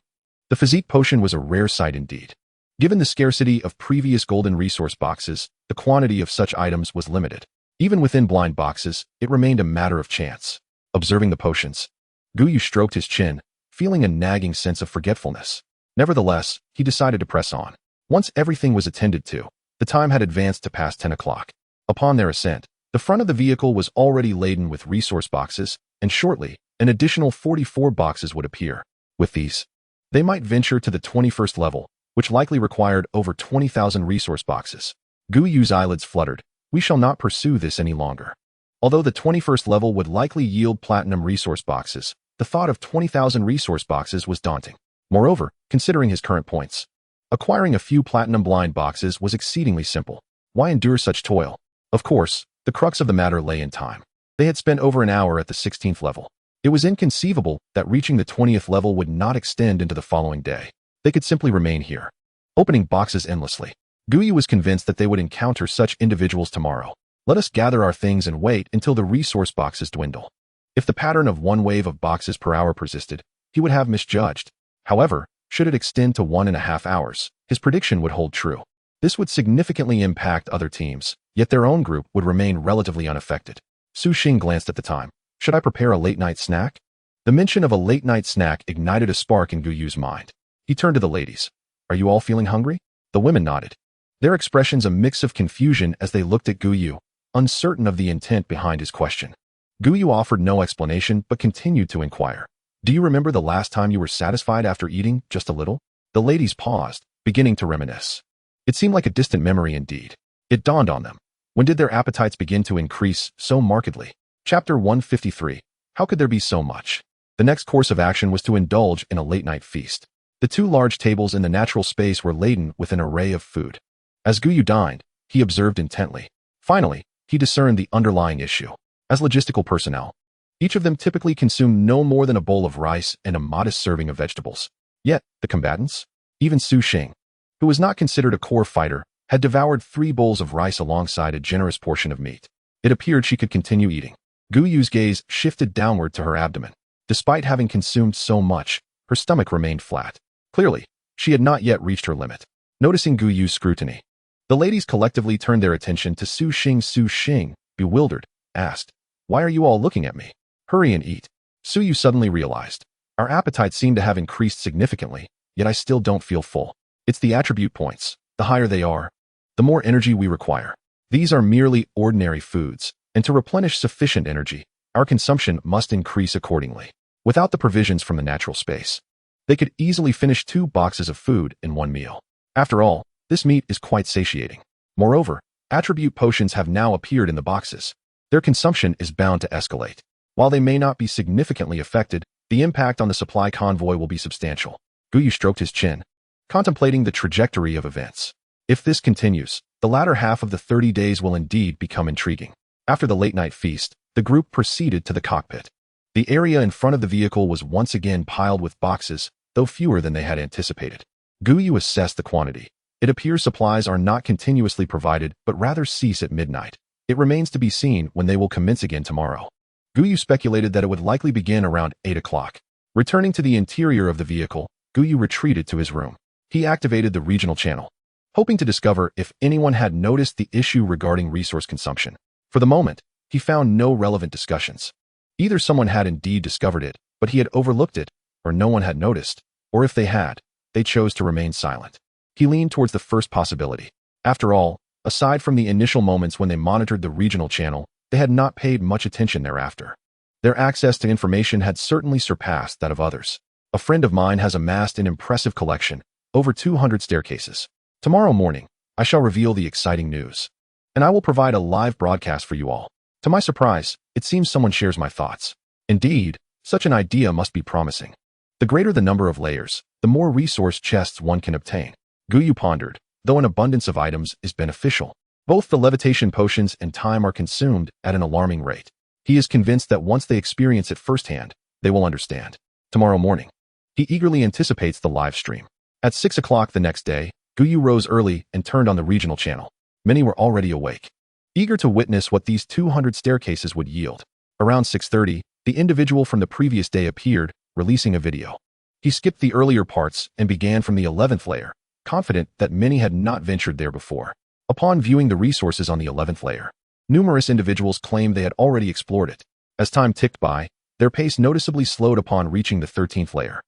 The physique potion was a rare sight indeed. Given the scarcity of previous golden resource boxes, the quantity of such items was limited. Even within blind boxes, it remained a matter of chance. Observing the potions, Gu Yu stroked his chin, feeling a nagging sense of forgetfulness. Nevertheless, he decided to press on. Once everything was attended to, the time had advanced to past 10 o'clock. Upon their ascent, the front of the vehicle was already laden with resource boxes, and shortly, an additional 44 boxes would appear. With these, they might venture to the 21st level, which likely required over 20,000 resource boxes. Gu Yu's eyelids fluttered. We shall not pursue this any longer. Although the 21st level would likely yield platinum resource boxes, the thought of 20,000 resource boxes was daunting. Moreover, considering his current points, acquiring a few platinum blind boxes was exceedingly simple. Why endure such toil? Of course, the crux of the matter lay in time. They had spent over an hour at the 16th level. It was inconceivable that reaching the 20th level would not extend into the following day. They could simply remain here, opening boxes endlessly. Gu Yu was convinced that they would encounter such individuals tomorrow. Let us gather our things and wait until the resource boxes dwindle. If the pattern of one wave of boxes per hour persisted, he would have misjudged. However, should it extend to 1.5 hours, his prediction would hold true. This would significantly impact other teams, yet their own group would remain relatively unaffected. Su Xing glanced at the time. Should I prepare a late-night snack? The mention of a late-night snack ignited a spark in Gu Yu's mind. He turned to the ladies. Are you all feeling hungry? The women nodded, their expressions a mix of confusion as they looked at Gu Yu, uncertain of the intent behind his question. Gu Yu offered no explanation but continued to inquire. Do you remember the last time you were satisfied after eating just a little? The ladies paused, beginning to reminisce. It seemed like a distant memory indeed. It dawned on them. When did their appetites begin to increase so markedly? Chapter 153. How could there be so much? The next course of action was to indulge in a late-night feast. The two large tables in the natural space were laden with an array of food. As Gu Yu dined, he observed intently. Finally, he discerned the underlying issue. As logistical personnel, each of them typically consumed no more than a bowl of rice and a modest serving of vegetables. Yet, the combatants, even Su Xing, who was not considered a core fighter, had devoured 3 bowls of rice alongside a generous portion of meat. It appeared she could continue eating. Gu Yu's gaze shifted downward to her abdomen. Despite having consumed so much, her stomach remained flat. Clearly, she had not yet reached her limit. Noticing Gu Yu's scrutiny, the ladies collectively turned their attention to Su Xing. Su Xing, bewildered, asked, Why are you all looking at me? Hurry and eat. Su Yu suddenly realized. Our appetites seem to have increased significantly, yet I still don't feel full. It's the attribute points. The higher they are, the more energy we require. These are merely ordinary foods, and to replenish sufficient energy, our consumption must increase accordingly. Without the provisions from the natural space, they could easily finish 2 boxes of food in one meal. After all, this meat is quite satiating. Moreover, attribute potions have now appeared in the boxes. Their consumption is bound to escalate. While they may not be significantly affected, the impact on the supply convoy will be substantial. Gu Yu stroked his chin, contemplating the trajectory of events. If this continues, the latter half of the 30 days will indeed become intriguing. After the late-night feast, the group proceeded to the cockpit. The area in front of the vehicle was once again piled with boxes, though fewer than they had anticipated. Gu Yu assessed the quantity. It appears supplies are not continuously provided, but rather cease at midnight. It remains to be seen when they will commence again tomorrow. Gu Yu speculated that it would likely begin around 8 o'clock. Returning to the interior of the vehicle, Gu Yu retreated to his room. He activated the regional channel, hoping to discover if anyone had noticed the issue regarding resource consumption. For the moment, he found no relevant discussions. Either someone had indeed discovered it, but he had overlooked it, or no one had noticed, or if they had, they chose to remain silent. He leaned towards the first possibility. After all, aside from the initial moments when they monitored the regional channel, they had not paid much attention thereafter. Their access to information had certainly surpassed that of others. A friend of mine has amassed an impressive collection, over 200 staircases. Tomorrow morning, I shall reveal the exciting news, and I will provide a live broadcast for you all. To my surprise, it seems someone shares my thoughts. Indeed, such an idea must be promising. The greater the number of layers, the more resource chests one can obtain. Gu Yu pondered. Though an abundance of items is beneficial, both the levitation potions and time are consumed at an alarming rate. He is convinced that once they experience it firsthand, they will understand. Tomorrow morning, he eagerly anticipates the live stream. At 6 o'clock the next day, Gu Yu rose early and turned on the regional channel. Many were already awake, eager to witness what these 200 staircases would yield. Around 6:30, the individual from the previous day appeared, releasing a video. He skipped the earlier parts and began from the 11th layer, confident that many had not ventured there before. Upon viewing the resources on the 11th layer, numerous individuals claimed they had already explored it. As time ticked by, their pace noticeably slowed upon reaching the 13th layer.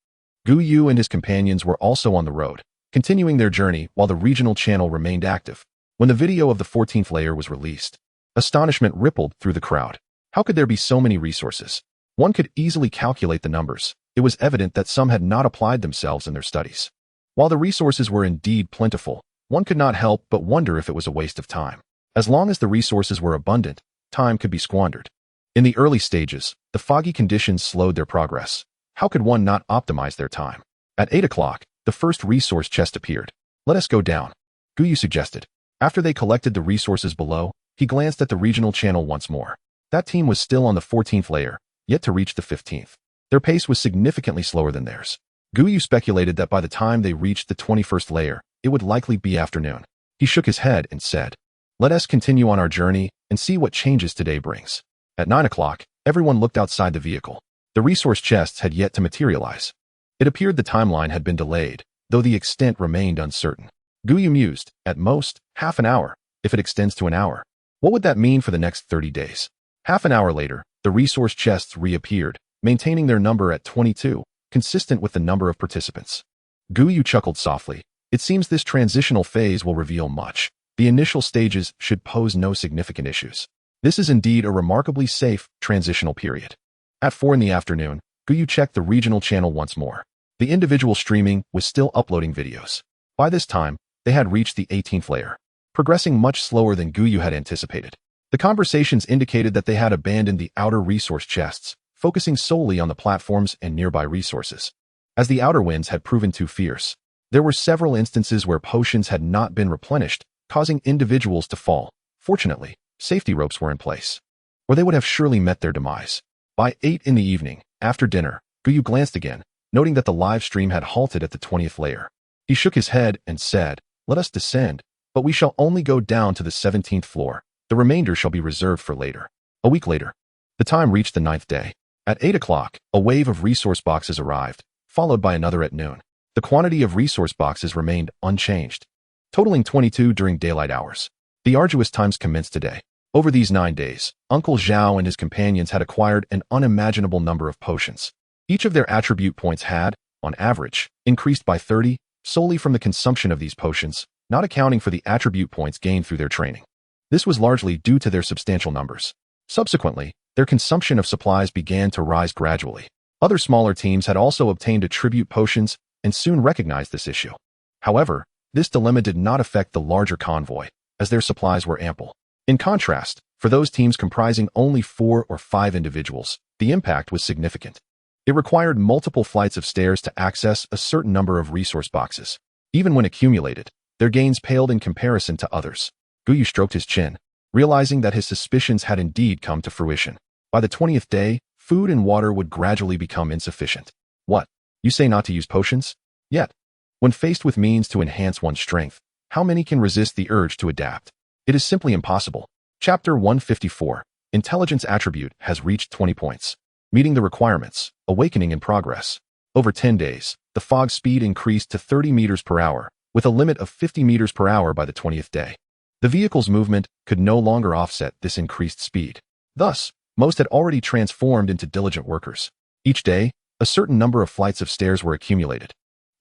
Gu Yu and his companions were also on the road, continuing their journey while the regional channel remained active. When the video of the 14th layer was released, astonishment rippled through the crowd. How could there be so many resources? One could easily calculate the numbers. It was evident that some had not applied themselves in their studies. While the resources were indeed plentiful, one could not help but wonder if it was a waste of time. As long as the resources were abundant, time could be squandered. In the early stages, the foggy conditions slowed their progress. How could one not optimize their time? At 8 o'clock, the first resource chest appeared. Let us go down, Gu Yu suggested. After they collected the resources below, he glanced at the regional channel once more. That team was still on the 14th layer, yet to reach the 15th. Their pace was significantly slower than theirs. Gu Yu speculated that by the time they reached the 21st layer, it would likely be afternoon. He shook his head and said, "Let us continue on our journey and see what changes today brings." At 9 o'clock, everyone looked outside the vehicle. The resource chests had yet to materialize. It appeared the timeline had been delayed, though the extent remained uncertain. Gu Yu mused, at most, half an hour, if it extends to an hour. What would that mean for the next 30 days? Half an hour later, the resource chests reappeared, maintaining their number at 22, consistent with the number of participants. Gu Yu chuckled softly. It seems this transitional phase will reveal much. The initial stages should pose no significant issues. This is indeed a remarkably safe transitional period. At 4 in the afternoon, Gu Yu checked the regional channel once more. The individual streaming was still uploading videos. By this time, they had reached the 18th layer, progressing much slower than Gu Yu had anticipated. The conversations indicated that they had abandoned the outer resource chests, focusing solely on the platforms and nearby resources. As the outer winds had proven too fierce, there were several instances where potions had not been replenished, causing individuals to fall. Fortunately, safety ropes were in place, or they would have surely met their demise. By 8 in the evening, after dinner, Gu Yu glanced again, noting that the live stream had halted at the 20th layer. He shook his head and said, "Let us descend, but we shall only go down to the 17th floor. The remainder shall be reserved for later." A week later, the time reached the 9th day. At 8 o'clock, a wave of resource boxes arrived, followed by another at noon. The quantity of resource boxes remained unchanged, totaling 22 during daylight hours. The arduous times commenced today. Over these 9 days, Uncle Zhao and his companions had acquired an unimaginable number of potions. Each of their attribute points had, on average, increased by 30, solely from the consumption of these potions, not accounting for the attribute points gained through their training. This was largely due to their substantial numbers. Subsequently, their consumption of supplies began to rise gradually. Other smaller teams had also obtained attribute potions and soon recognized this issue. However, this dilemma did not affect the larger convoy, as their supplies were ample. In contrast, for those teams comprising only 4 or 5 individuals, the impact was significant. It required multiple flights of stairs to access a certain number of resource boxes. Even when accumulated, their gains paled in comparison to others. Gu Yu stroked his chin, realizing that his suspicions had indeed come to fruition. By the 20th day, food and water would gradually become insufficient. What? You say not to use potions? Yet, when faced with means to enhance one's strength, how many can resist the urge to adapt? It is simply impossible. Chapter 154. Intelligence attribute has reached 20 points. Meeting the requirements. Awakening in progress. Over 10 days, the fog speed increased to 30 meters per hour, with a limit of 50 meters per hour by the 20th day. The vehicle's movement could no longer offset this increased speed. Thus, most had already transformed into diligent workers. Each day, a certain number of flights of stairs were accumulated,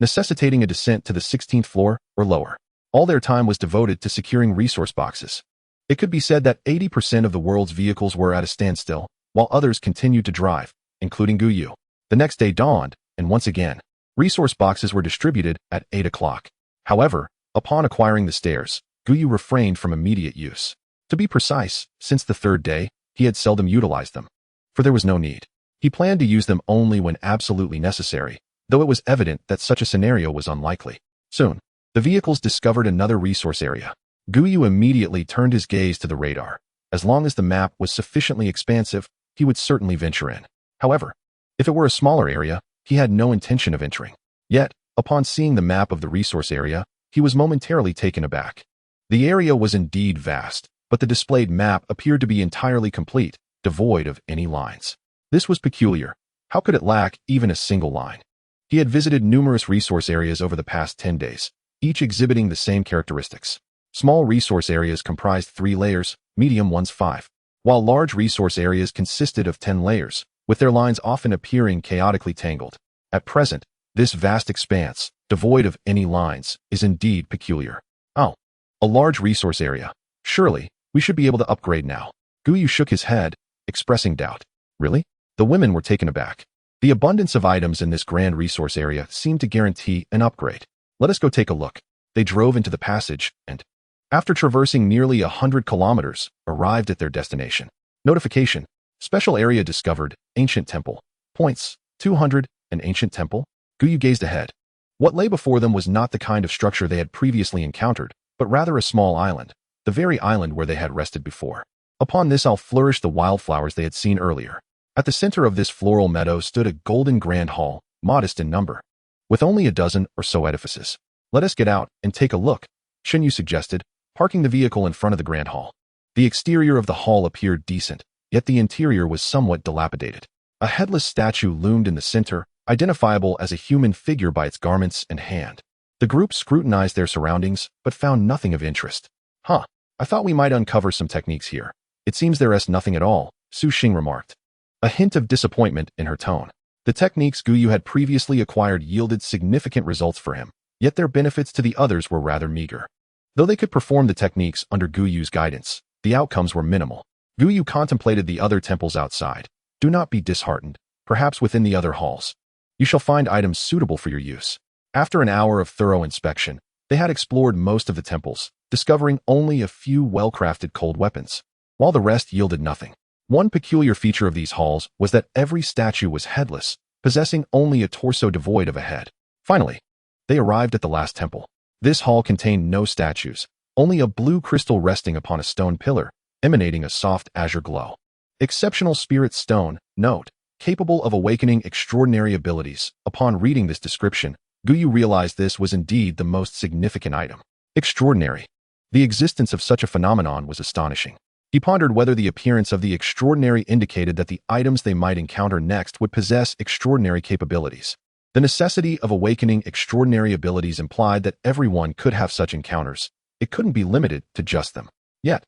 necessitating a descent to the 16th floor or lower. All their time was devoted to securing resource boxes. It could be said that 80% of the world's vehicles were at a standstill, while others continued to drive, including Gu Yu. The next day dawned, and once again, resource boxes were distributed at 8 o'clock. However, upon acquiring the stairs, Gu Yu refrained from immediate use. To be precise, since the 3rd day, he had seldom utilized them, for there was no need. He planned to use them only when absolutely necessary, though it was evident that such a scenario was unlikely. Soon, the vehicles discovered another resource area. Gu Yu immediately turned his gaze to the radar. As long as the map was sufficiently expansive, he would certainly venture in. However, if it were a smaller area, he had no intention of entering. Yet, upon seeing the map of the resource area, he was momentarily taken aback. The area was indeed vast, but the displayed map appeared to be entirely complete, devoid of any lines. This was peculiar. How could it lack even a single line? He had visited numerous resource areas over the past 10 days, each exhibiting the same characteristics. Small resource areas comprised 3 layers, medium ones 5, while large resource areas consisted of 10 layers, with their lines often appearing chaotically tangled. At present, This vast expanse, devoid of any lines, is indeed peculiar. Oh, a large resource area. Surely, we should be able to upgrade now. Gu Yu shook his head, expressing doubt. Really? The women were taken aback. The abundance of items in this grand resource area seemed to guarantee an upgrade. Let us go take a look. They drove into the passage and, after traversing nearly 100 kilometers, arrived at their destination. Notification. Special area discovered. Ancient temple. Points. 200. An ancient temple? Gu Yu gazed ahead. What lay before them was not the kind of structure they had previously encountered, but rather a small island, the very island where they had rested before. Upon this isle flourished the wildflowers they had seen earlier. At the center of this floral meadow stood a golden grand hall, modest in number, with only a dozen or so edifices. Let us get out and take a look, Shen Yu suggested, parking the vehicle in front of the grand hall. The exterior of the hall appeared decent, yet the interior was somewhat dilapidated. A headless statue loomed in the center, identifiable as a human figure by its garments and hand. The group scrutinized their surroundings, but found nothing of interest. I thought we might uncover some techniques here. It seems there is nothing at all, Su Xing remarked, a hint of disappointment in her tone. The techniques Gu Yu had previously acquired yielded significant results for him, yet their benefits to the others were rather meager. Though they could perform the techniques under Gu Yu's guidance, the outcomes were minimal. Gu Yu contemplated the other temples outside. Do not be disheartened, perhaps within the other halls. You shall find items suitable for your use. After an hour of thorough inspection, they had explored most of the temples, discovering only a few well-crafted cold weapons, while the rest yielded nothing. One peculiar feature of these halls was that every statue was headless, possessing only a torso devoid of a head. Finally, they arrived at the last temple. This hall contained no statues, only a blue crystal resting upon a stone pillar, emanating a soft azure glow. Exceptional spirit stone, note, capable of awakening extraordinary abilities. Upon reading this description, Gu Yu realized this was indeed the most significant item. Extraordinary. The existence of such a phenomenon was astonishing. He pondered whether the appearance of the extraordinary indicated that the items they might encounter next would possess extraordinary capabilities. The necessity of awakening extraordinary abilities implied that everyone could have such encounters. It couldn't be limited to just them. Yet,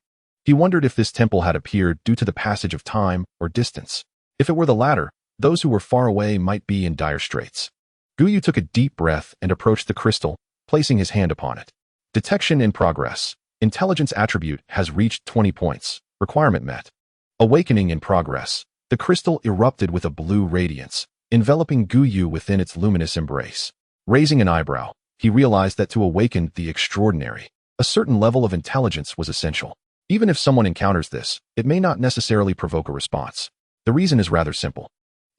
he wondered if this temple had appeared due to the passage of time or distance. If it were the latter, those who were far away might be in dire straits. Gu Yu took a deep breath and approached the crystal, placing his hand upon it. Detection in progress. Intelligence attribute has reached 20 points. Requirement met. Awakening in progress. The crystal erupted with a blue radiance, enveloping Gu Yu within its luminous embrace. Raising an eyebrow, he realized that to awaken the extraordinary, a certain level of intelligence was essential. Even if someone encounters this, it may not necessarily provoke a response. The reason is rather simple.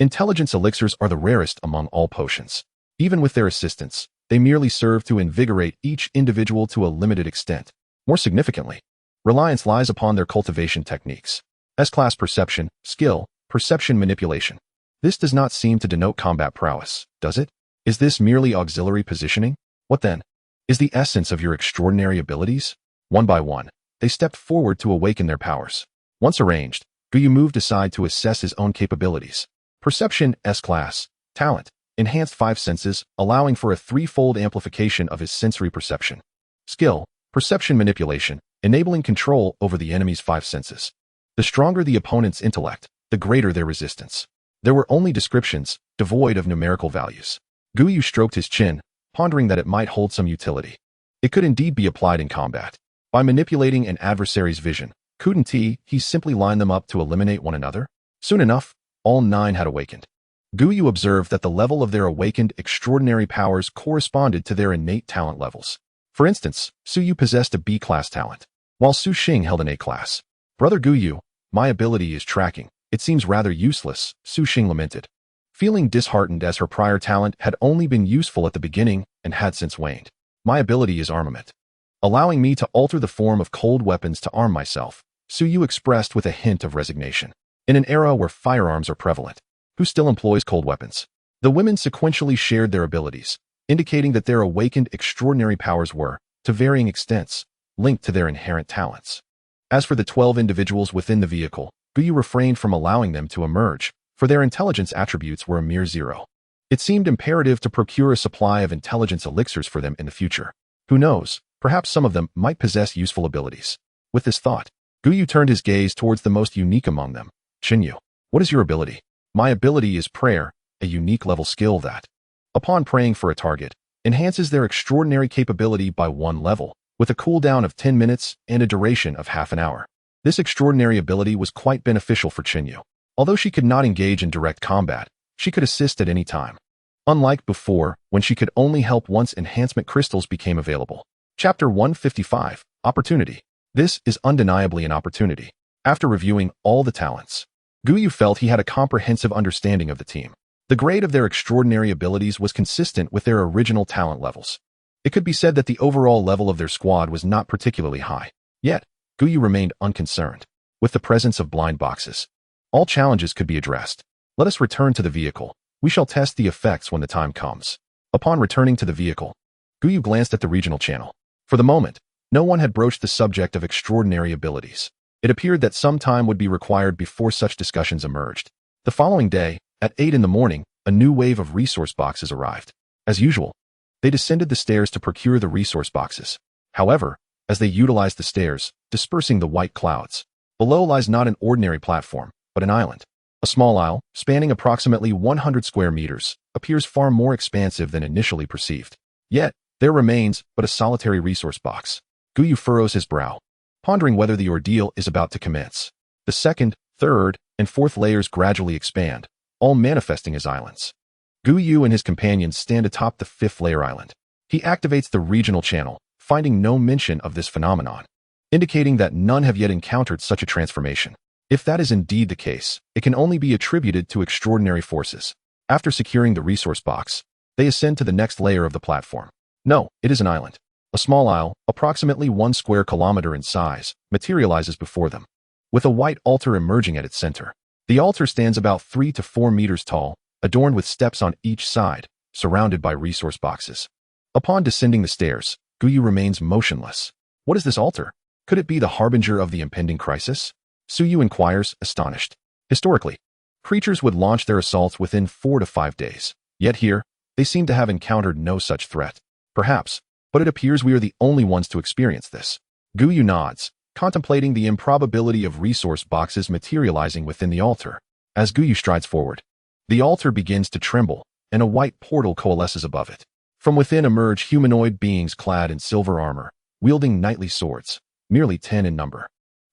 Intelligence elixirs are the rarest among all potions. Even with their assistance, they merely serve to invigorate each individual to a limited extent. More significantly, reliance lies upon their cultivation techniques. S-class perception, skill, perception manipulation. This does not seem to denote combat prowess, does it? Is this merely auxiliary positioning? What then? Is the essence of your extraordinary abilities? One by one, they stepped forward to awaken their powers. Once arranged, Gu Yu moved aside to assess his own capabilities. Perception, S-class, talent, enhanced 5 senses, allowing for a 3-fold amplification of his sensory perception. Skill, perception manipulation, enabling control over the enemy's 5 senses. The stronger the opponent's intellect, the greater their resistance. There were only descriptions, devoid of numerical values. Gu Yu stroked his chin, pondering that it might hold some utility. It could indeed be applied in combat. By manipulating an adversary's vision, couldn't he simply line them up to eliminate one another? Soon enough, all 9 had awakened. Gu Yu observed that the level of their awakened extraordinary powers corresponded to their innate talent levels. For instance, Su Yu possessed a B-class talent, while Su Xing held an A-class. Brother Gu Yu, my ability is tracking. It seems rather useless, Su Xing lamented, feeling disheartened as her prior talent had only been useful at the beginning and had since waned. My ability is armament, allowing me to alter the form of cold weapons to arm myself, Su Yu expressed with a hint of resignation. In an era where firearms are prevalent, who still employs cold weapons? The women sequentially shared their abilities, indicating that their awakened extraordinary powers were, to varying extents, linked to their inherent talents. As for the 12 individuals within the vehicle, Gu Yu refrained from allowing them to emerge, for their intelligence attributes were a mere 0. It seemed imperative to procure a supply of intelligence elixirs for them in the future. Who knows, perhaps some of them might possess useful abilities. With this thought, Gu Yu turned his gaze towards the most unique among them. Chen Yu, what is your ability? My ability is prayer, a unique level skill that Upon praying for a target, enhances their extraordinary capability by 1 level, with a cooldown of 10 minutes and a duration of half an hour. This extraordinary ability was quite beneficial for Yu. Although she could not engage in direct combat, she could assist at any time. Unlike before, when she could only help once enhancement crystals became available. Chapter 155, Opportunity. This is undeniably an opportunity. After reviewing all the talents, Gu Yu felt he had a comprehensive understanding of the team. The grade of their extraordinary abilities was consistent with their original talent levels. It could be said that the overall level of their squad was not particularly high. Yet, Gu Yu remained unconcerned. With the presence of blind boxes, all challenges could be addressed. Let us return to the vehicle. We shall test the effects when the time comes. Upon returning to the vehicle, Gu Yu glanced at the regional channel. For the moment, no one had broached the subject of extraordinary abilities. It appeared that some time would be required before such discussions emerged. The following day, at 8 in the morning, a new wave of resource boxes arrived. As usual, they descended the stairs to procure the resource boxes. However, as they utilized the stairs, dispersing the white clouds, below lies not an ordinary platform, but an island. A small isle, spanning approximately 100 square meters, appears far more expansive than initially perceived. Yet, there remains but a solitary resource box. Gu Yu furrows his brow, pondering whether the ordeal is about to commence. The second, third, and fourth layers gradually expand, all manifesting as islands. Gu Yu and his companions stand atop the 5th layer island. He activates the regional channel, finding no mention of this phenomenon, indicating that none have yet encountered such a transformation. If that is indeed the case, it can only be attributed to extraordinary forces. After securing the resource box, they ascend to the next layer of the platform. No, it is an island. A small isle, approximately 1 square kilometer in size, materializes before them, with a white altar emerging at its center. The altar stands about 3 to 4 meters tall, adorned with steps on each side, surrounded by resource boxes. Upon descending the stairs, Gu Yu remains motionless. What is this altar? Could it be the harbinger of the impending crisis? Su Yu inquires, astonished. Historically, creatures would launch their assaults within 4 to 5 days. Yet here, they seem to have encountered no such threat. Perhaps, but it appears we are the only ones to experience this. Gu Yu nods, contemplating the improbability of resource boxes materializing within the altar. As Gu Yu strides forward, the altar begins to tremble, and a white portal coalesces above it. From within emerge humanoid beings clad in silver armor, wielding knightly swords, merely 10 in number.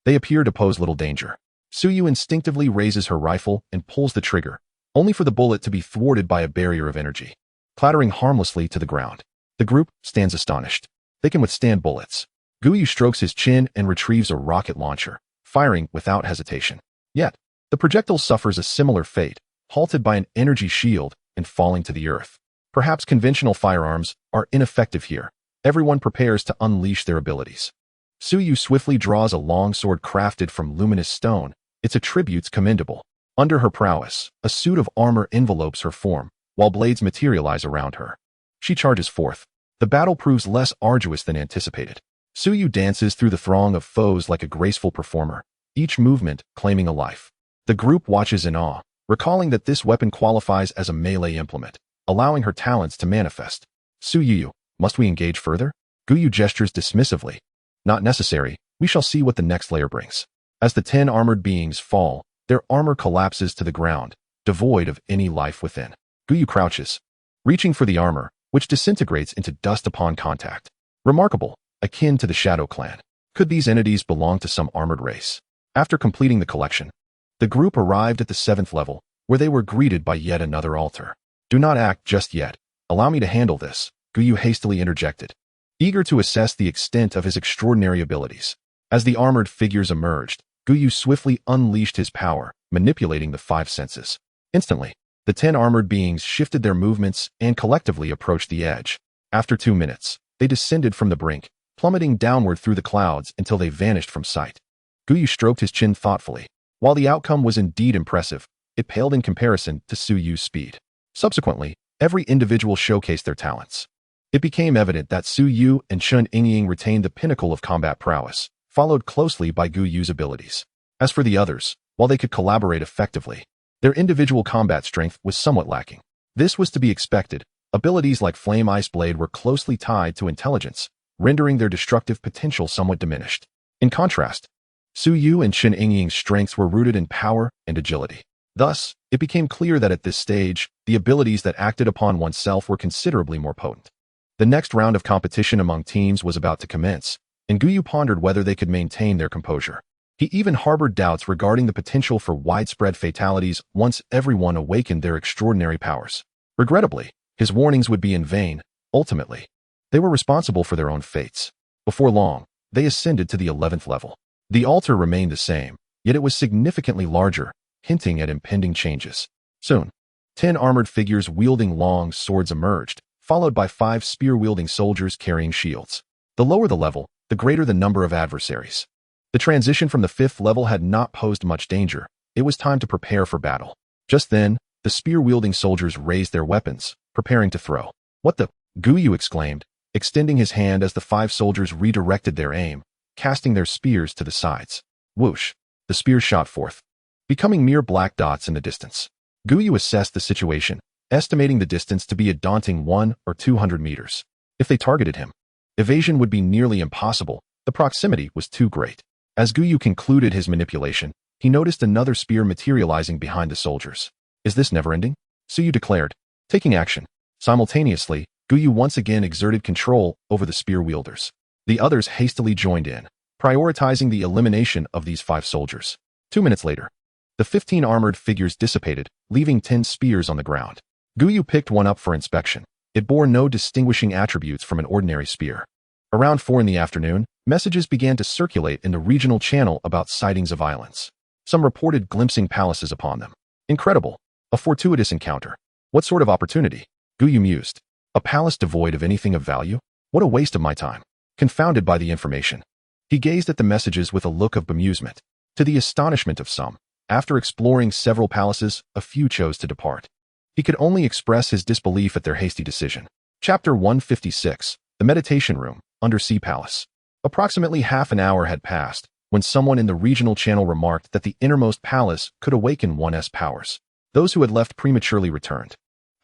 They appear to pose little danger. Su Yu instinctively raises her rifle and pulls the trigger, only for the bullet to be thwarted by a barrier of energy, clattering harmlessly to the ground. The group stands astonished. They can withstand bullets. Gu Yu strokes his chin and retrieves a rocket launcher, firing without hesitation. Yet, the projectile suffers a similar fate, halted by an energy shield and falling to the earth. Perhaps conventional firearms are ineffective here. Everyone prepares to unleash their abilities. Su Yu swiftly draws a long sword crafted from luminous stone, its attributes commendable. Under her prowess, a suit of armor envelopes her form, while blades materialize around her. She charges forth. The battle proves less arduous than anticipated. Su Yu dances through the throng of foes like a graceful performer, each movement claiming a life. The group watches in awe, recalling that this weapon qualifies as a melee implement, allowing her talents to manifest. Su Yu, must we engage further? Gu Yu gestures dismissively. Not necessary, we shall see what the next layer brings. As the 10 armored beings fall, their armor collapses to the ground, devoid of any life within. Gu Yu crouches, reaching for the armor, which disintegrates into dust upon contact. Remarkable, akin to the Shadow Clan. Could these entities belong to some armored race? After completing the collection, the group arrived at the 7th level, where they were greeted by yet another altar. Do not act just yet. Allow me to handle this, Gu Yu hastily interjected, eager to assess the extent of his extraordinary abilities. As the armored figures emerged, Gu Yu swiftly unleashed his power, manipulating the 5 senses. Instantly, the 10 armored beings shifted their movements and collectively approached the edge. After 2 minutes, they descended from the brink, plummeting downward through the clouds until they vanished from sight. Gu Yu stroked his chin thoughtfully. While the outcome was indeed impressive, it paled in comparison to Su Yu's speed. Subsequently, every individual showcased their talents. It became evident that Su Yu and Chun Yingying retained the pinnacle of combat prowess, followed closely by Gu Yu's abilities. As for the others, while they could collaborate effectively, their individual combat strength was somewhat lacking. This was to be expected. Abilities like Flame Ice Blade were closely tied to intelligence, rendering their destructive potential somewhat diminished. In contrast, Su Yu and Chun Yingying's strengths were rooted in power and agility. Thus, it became clear that at this stage, the abilities that acted upon oneself were considerably more potent. The next round of competition among teams was about to commence, and Gu Yu pondered whether they could maintain their composure. He even harbored doubts regarding the potential for widespread fatalities once everyone awakened their extraordinary powers. Regrettably, his warnings would be in vain. Ultimately, they were responsible for their own fates. Before long, they ascended to the 11th level. The altar remained the same, yet it was significantly larger, hinting at impending changes. Soon, 10 armored figures wielding long swords emerged, followed by 5 spear-wielding soldiers carrying shields. The lower the level, the greater the number of adversaries. The transition from the 5th level had not posed much danger. It was time to prepare for battle. Just then, the spear-wielding soldiers raised their weapons, preparing to throw. "What the?" Gu Yu exclaimed, extending his hand as the 5 soldiers redirected their aim, casting their spears to the sides. Whoosh! The spears shot forth, becoming mere black dots in the distance. Gu Yu assessed the situation, estimating the distance to be a daunting 100 or 200 meters. If they targeted him, evasion would be nearly impossible. The proximity was too great. As Gu Yu concluded his manipulation, he noticed another spear materializing behind the soldiers. "Is this never-ending?" Su Yu declared, taking action. Simultaneously, Gu Yu once again exerted control over the spear wielders. The others hastily joined in, prioritizing the elimination of these 5 soldiers. 2 minutes later, the 15 armored figures dissipated, leaving 10 spears on the ground. Gu Yu picked one up for inspection. It bore no distinguishing attributes from an ordinary spear. Around 4 in the afternoon, messages began to circulate in the regional channel about sightings of islands. Some reported glimpsing palaces upon them. Incredible. A fortuitous encounter. What sort of opportunity? Gu Yu mused. A palace devoid of anything of value? What a waste of my time. Confounded by the information, he gazed at the messages with a look of bemusement. To the astonishment of some, after exploring several palaces, a few chose to depart. He could only express his disbelief at their hasty decision. Chapter 156, The Meditation Room, Undersea Palace. Approximately half an hour had passed when someone in the regional channel remarked that the innermost palace could awaken one's powers. Those who had left prematurely returned.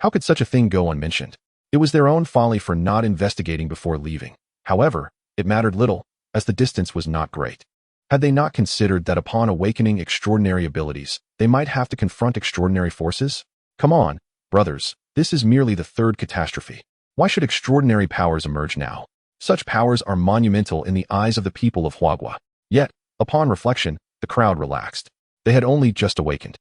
How could such a thing go unmentioned? It was their own folly for not investigating before leaving. However, it mattered little, as the distance was not great. Had they not considered that upon awakening extraordinary abilities, they might have to confront extraordinary forces? Come on, brothers, this is merely the 3rd catastrophe. Why should extraordinary powers emerge now? Such powers are monumental in the eyes of the people of Huagua. Yet, upon reflection, the crowd relaxed. They had only just awakened.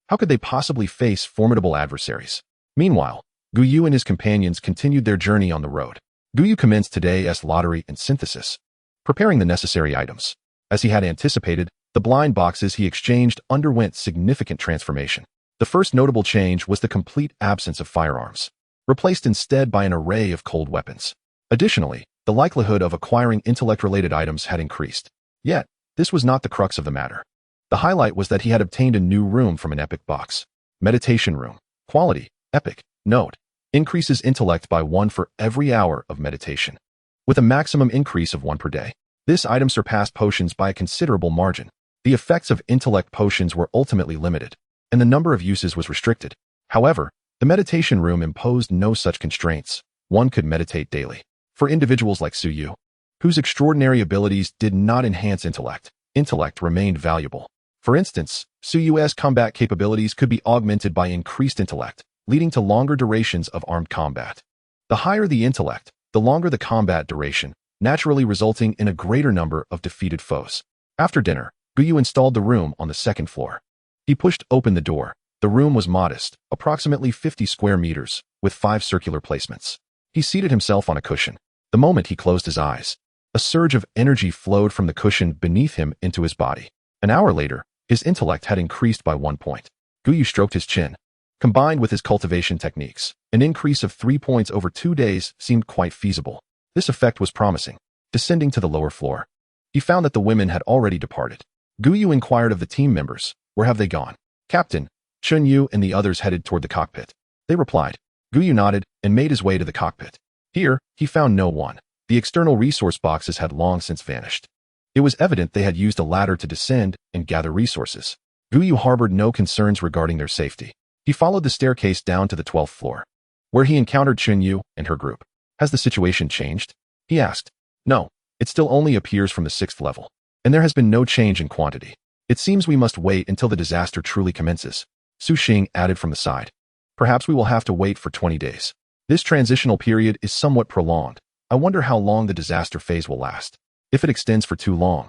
How could they possibly face formidable adversaries? Meanwhile, Gu Yu and his companions continued their journey on the road. Gu Yu commenced today's lottery and synthesis, preparing the necessary items. As he had anticipated, the blind boxes he exchanged underwent significant transformation. The first notable change was the complete absence of firearms, replaced instead by an array of cold weapons. Additionally, the likelihood of acquiring intellect-related items had increased. Yet, this was not the crux of the matter. The highlight was that he had obtained a new room from an epic box. Meditation room. Quality, epic. Note, increases intellect by 1 for every hour of meditation, with a maximum increase of 1 per day. This item surpassed potions by a considerable margin. The effects of intellect potions were ultimately limited, and the number of uses was restricted. However, the meditation room imposed no such constraints. One could meditate daily. For individuals like Su Yu, whose extraordinary abilities did not enhance intellect remained valuable. For instance, Su Yu's combat capabilities could be augmented by increased intellect, leading to longer durations of armed combat. The higher the intellect, the longer the combat duration, naturally resulting in a greater number of defeated foes. After dinner, Gu Yu installed the room on the 2nd floor. He pushed open the door. The room was modest, approximately 50 square meters, with 5 circular placements. He seated himself on a cushion. The moment he closed his eyes, a surge of energy flowed from the cushion beneath him into his body. An hour later, his intellect had increased by 1 point. Gu Yu stroked his chin. Combined with his cultivation techniques, an increase of 3 points over 2 days seemed quite feasible. This effect was promising. Descending to the lower floor, he found that the women had already departed. Gu Yu inquired of the team members, "Where have they gone?" Captain Chun Yu and the others headed toward the cockpit. They replied. Gu Yu nodded and made his way to the cockpit. Here, he found no one. The external resource boxes had long since vanished. It was evident they had used a ladder to descend and gather resources. Gu Yu harbored no concerns regarding their safety. He followed the staircase down to the 12th floor, where he encountered Chun Yu and her group. "Has the situation changed?" he asked. "No, it still only appears from the 6th level, and there has been no change in quantity. It seems we must wait until the disaster truly commences." Su Xing added from the side. Perhaps we will have to wait for 20 days. This transitional period is somewhat prolonged. I wonder how long the disaster phase will last. If it extends for too long,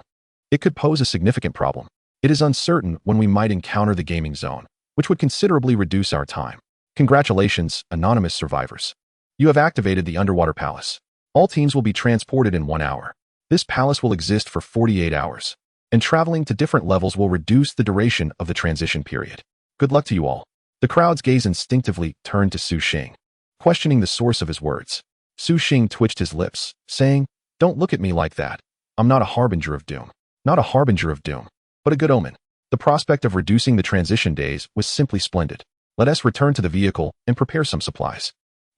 it could pose a significant problem. It is uncertain when we might encounter the gaming zone, which would considerably reduce our time. Congratulations, anonymous survivors. You have activated the underwater palace. All teams will be transported in 1 hour. This palace will exist for 48 hours, and traveling to different levels will reduce the duration of the transition period. Good luck to you all. The crowd's gaze instinctively turned to Su Xing, questioning the source of his words. Su Xing twitched his lips, saying, "Don't look at me like that. I'm not a harbinger of doom. Not a harbinger of doom, but a good omen." The prospect of reducing the transition days was simply splendid. Let us return to the vehicle and prepare some supplies.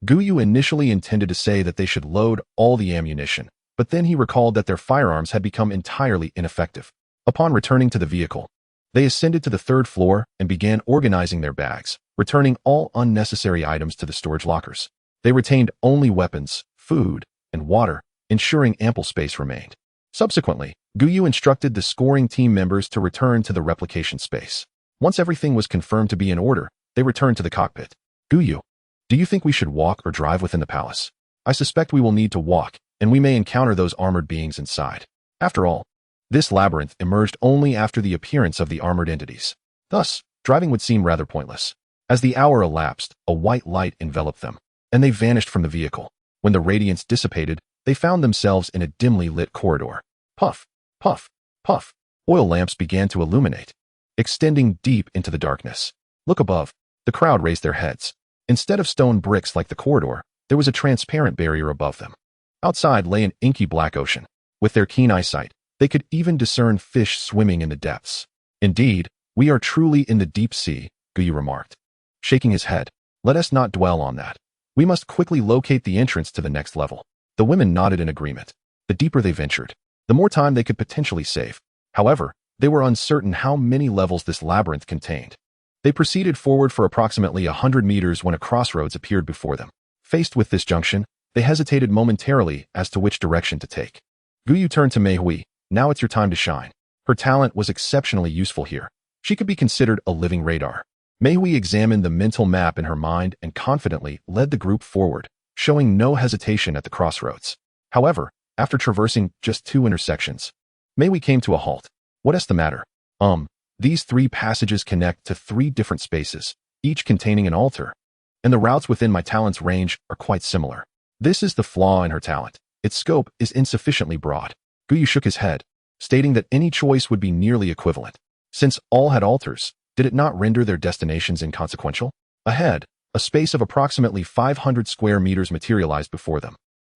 Gu Yu initially intended to say that they should load all the ammunition, but then he recalled that their firearms had become entirely ineffective. Upon returning to the vehicle, they ascended to the 3rd floor and began organizing their bags, returning all unnecessary items to the storage lockers. They retained only weapons, food, and water, ensuring ample space remained. Subsequently, Gu Yu instructed the scoring team members to return to the replication space. Once everything was confirmed to be in order, they returned to the cockpit. Gu Yu, do you think we should walk or drive within the palace? I suspect we will need to walk, and we may encounter those armored beings inside. After all, this labyrinth emerged only after the appearance of the armored entities. Thus, driving would seem rather pointless. As the hour elapsed, a white light enveloped them, and they vanished from the vehicle. When the radiance dissipated, they found themselves in a dimly lit corridor. Puff, puff, puff. Oil lamps began to illuminate, extending deep into the darkness. Look above. The crowd raised their heads. Instead of stone bricks like the corridor, there was a transparent barrier above them. Outside lay an inky black ocean. With their keen eyesight, they could even discern fish swimming in the depths. Indeed, we are truly in the deep sea, Gu Yu remarked, shaking his head. Let us not dwell on that. We must quickly locate the entrance to the next level. The women nodded in agreement. The deeper they ventured, the more time they could potentially save. However, they were uncertain how many levels this labyrinth contained. They proceeded forward for approximately 100 meters when a crossroads appeared before them. Faced with this junction, they hesitated momentarily as to which direction to take. Gu Yu turned to Mei Hui. Now it's your time to shine. Her talent was exceptionally useful here. She could be considered a living radar. Mei Hui examined the mental map in her mind and confidently led the group forward, showing no hesitation at the crossroads. However, after traversing just 2 intersections, Mei Hui came to a halt. What's the matter? These 3 passages connect to 3 different spaces, each containing an altar, and the routes within my talent's range are quite similar. This is the flaw in her talent. Its scope is insufficiently broad. Gu Yu shook his head, stating that any choice would be nearly equivalent. Since all had altars, did it not render their destinations inconsequential? Ahead, a space of approximately 500 square meters materialized before them,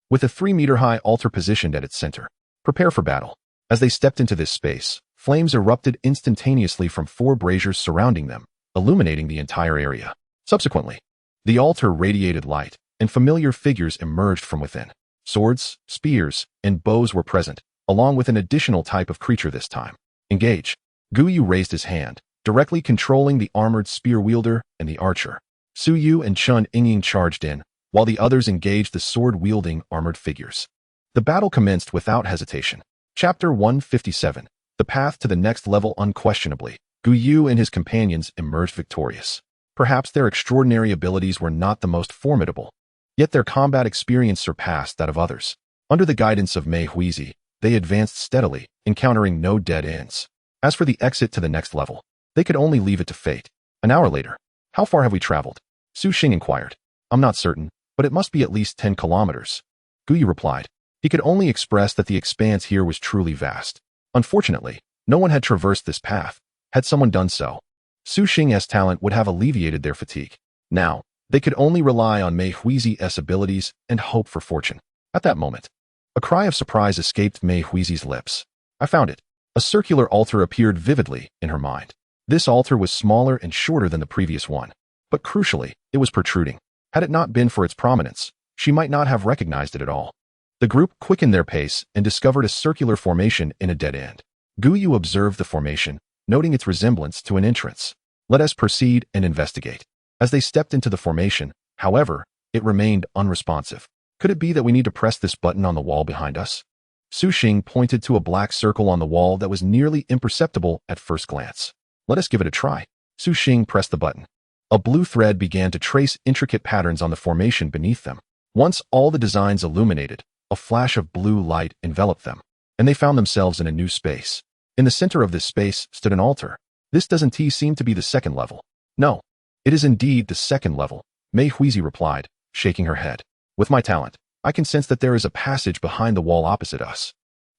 with a 3-meter-high altar positioned at its center. Prepare for battle. As they stepped into this space, flames erupted instantaneously from 4 braziers surrounding them, illuminating the entire area. Subsequently, the altar radiated light, and familiar figures emerged from within. Swords, spears, and bows were present, along with an additional type of creature this time. Engage. Gu Yu raised his hand, directly controlling the armored spear wielder and the archer. Su Yu and Chun Yingying charged in, while the others engaged the sword-wielding armored figures. The battle commenced without hesitation. Chapter 157. The path to the next level. Unquestionably, Gu Yu and his companions emerged victorious. Perhaps their extraordinary abilities were not the most formidable, yet their combat experience surpassed that of others. Under the guidance of Mei Huizi, they advanced steadily, encountering no dead ends. As for the exit to the next level, they could only leave it to fate. An hour later, how far have we traveled? Su Xing inquired. I'm not certain, but it must be at least 10 kilometers. Gu Yu replied. He could only express that the expanse here was truly vast. Unfortunately, no one had traversed this path. Had someone done so, Su Xing's talent would have alleviated their fatigue. Now, they could only rely on Mei Huizi's abilities and hope for fortune. At that moment, a cry of surprise escaped Mei Huizi's lips. I found it. A circular altar appeared vividly in her mind. This altar was smaller and shorter than the previous one, but crucially, it was protruding. Had it not been for its prominence, she might not have recognized it at all. The group quickened their pace and discovered a circular formation in a dead end. Gu Yu observed the formation, noting its resemblance to an entrance. Let us proceed and investigate. As they stepped into the formation, however, it remained unresponsive. Could it be that we need to press this button on the wall behind us? Su Xing pointed to a black circle on the wall that was nearly imperceptible at first glance. Let us give it a try. Su Xing pressed the button. A blue thread began to trace intricate patterns on the formation beneath them. Once all the designs illuminated, a flash of blue light enveloped them, and they found themselves in a new space. In the center of this space stood an altar. This doesn't seem to be the second level. No, it is indeed the second level, Mei Huizi replied, shaking her head. With my talent, I can sense that there is a passage behind the wall opposite us.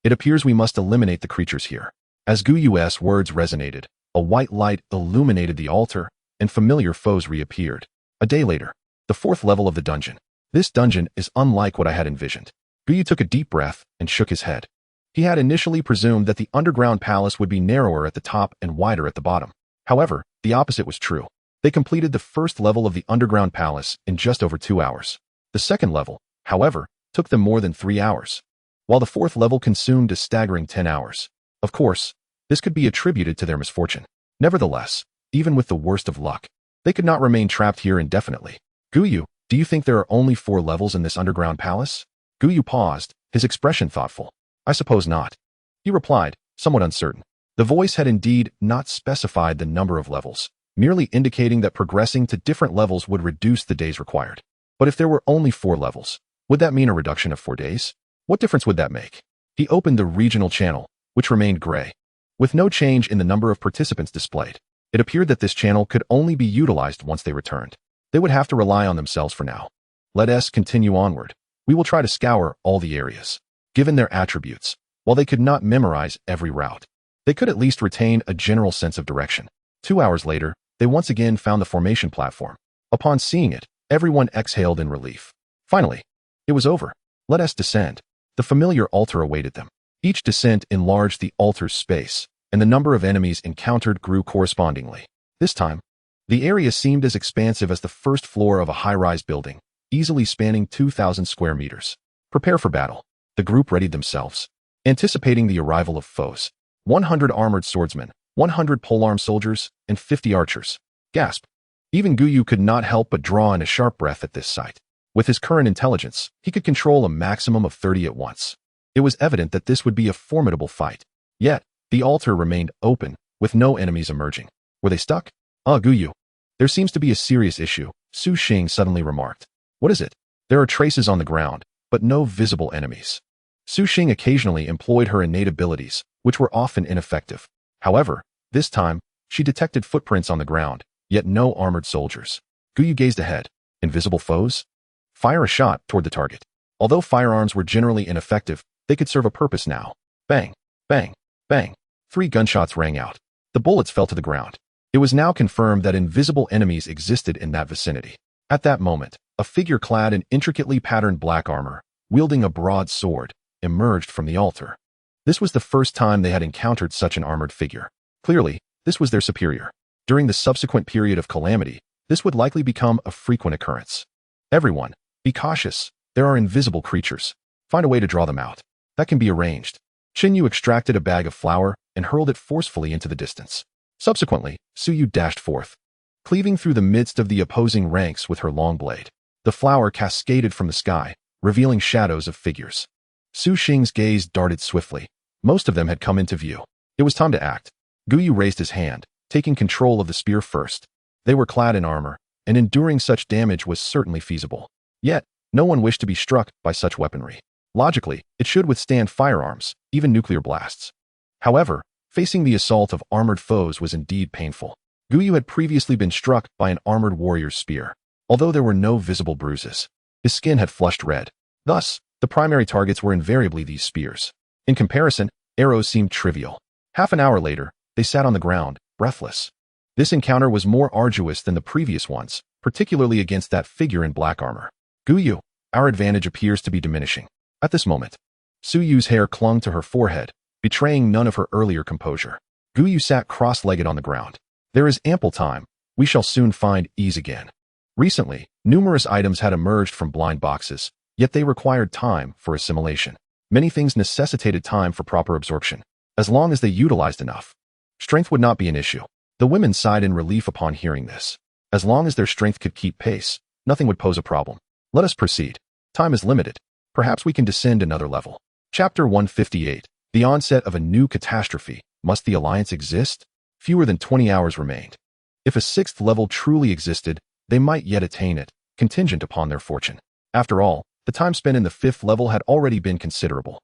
It appears we must eliminate the creatures here. As Gu Yu's words resonated, a white light illuminated the altar, and familiar foes reappeared. A day later, the fourth level of the dungeon. This dungeon is unlike what I had envisioned. Gu Yu took a deep breath and shook his head. He had initially presumed that the underground palace would be narrower at the top and wider at the bottom. However, the opposite was true. They completed the first level of the underground palace in just over 2 hours. The second level, however, took them more than 3 hours, while the fourth level consumed a staggering 10 hours. Of course, this could be attributed to their misfortune. Nevertheless, even with the worst of luck, they could not remain trapped here indefinitely. Gu Yu, do you think there are only 4 levels in this underground palace? Gu Yu paused, his expression thoughtful. I suppose not. He replied, somewhat uncertain. The voice had indeed not specified the number of levels, merely indicating that progressing to different levels would reduce the days required. But if there were only 4 levels, would that mean a reduction of 4 days? What difference would that make? He opened the regional channel, which remained gray, with no change in the number of participants displayed. It appeared that this channel could only be utilized once they returned. They would have to rely on themselves for now. Let us continue onward. We will try to scour all the areas. Given their attributes, while they could not memorize every route, they could at least retain a general sense of direction. 2 hours later, they once again found the formation platform. Upon seeing it, everyone exhaled in relief. Finally, it was over. Let us descend. The familiar altar awaited them. Each descent enlarged the altar's space, and the number of enemies encountered grew correspondingly. This time, the area seemed as expansive as the first floor of a high-rise building, easily spanning 2,000 square meters. Prepare for battle. The group readied themselves, anticipating the arrival of foes. 100 armored swordsmen, 100 polearm soldiers, and 50 archers. Gasp. Even Gu Yu could not help but draw in a sharp breath at this sight. With his current intelligence, he could control a maximum of 30 at once. It was evident that this would be a formidable fight. Yet, the altar remained open, with no enemies emerging. Were they stuck? Gu Yu. There seems to be a serious issue, Su Xing suddenly remarked. What is it? There are traces on the ground, but no visible enemies. Su Xing occasionally employed her innate abilities, which were often ineffective. However, this time, she detected footprints on the ground, yet no armored soldiers. Gu Yu gazed ahead. Invisible foes? Fire a shot toward the target. Although firearms were generally ineffective, they could serve a purpose now. Bang, bang, bang. 3 gunshots rang out. The bullets fell to the ground. It was now confirmed that invisible enemies existed in that vicinity. At that moment, a figure clad in intricately patterned black armor, wielding a broad sword, emerged from the altar. This was the first time they had encountered such an armored figure. Clearly, this was their superior. During the subsequent period of calamity, this would likely become a frequent occurrence. Everyone, be cautious. There are invisible creatures. Find a way to draw them out. That can be arranged. Qin Yu extracted a bag of flour and hurled it forcefully into the distance. Subsequently, Su Yu dashed forth, cleaving through the midst of the opposing ranks with her long blade. The flour cascaded from the sky, revealing shadows of figures. Su Xing's gaze darted swiftly. Most of them had come into view. It was time to act. Gu Yu raised his hand, taking control of the spear first. They were clad in armor, and enduring such damage was certainly feasible. Yet, no one wished to be struck by such weaponry. Logically, it should withstand firearms, even nuclear blasts. However, facing the assault of armored foes was indeed painful. Gu Yu had previously been struck by an armored warrior's spear. Although there were no visible bruises, his skin had flushed red. Thus, the primary targets were invariably these spears. In comparison, arrows seemed trivial. Half an hour later, they sat on the ground, breathless. This encounter was more arduous than the previous ones, particularly against that figure in black armor. Gu Yu, our advantage appears to be diminishing. At this moment, Su Yu's hair clung to her forehead, betraying none of her earlier composure. Gu Yu sat cross-legged on the ground. There is ample time. We shall soon find ease again. Recently, numerous items had emerged from blind boxes, yet they required time for assimilation. Many things necessitated time for proper absorption. As long as they utilized enough, strength would not be an issue. The women sighed in relief upon hearing this. As long as their strength could keep pace, nothing would pose a problem. Let us proceed. Time is limited. Perhaps we can descend another level. Chapter 158. The onset of a new catastrophe. Must the alliance exist? Fewer than 20 hours remained. If a sixth level truly existed, they might yet attain it, contingent upon their fortune. After all, the time spent in the fifth level had already been considerable.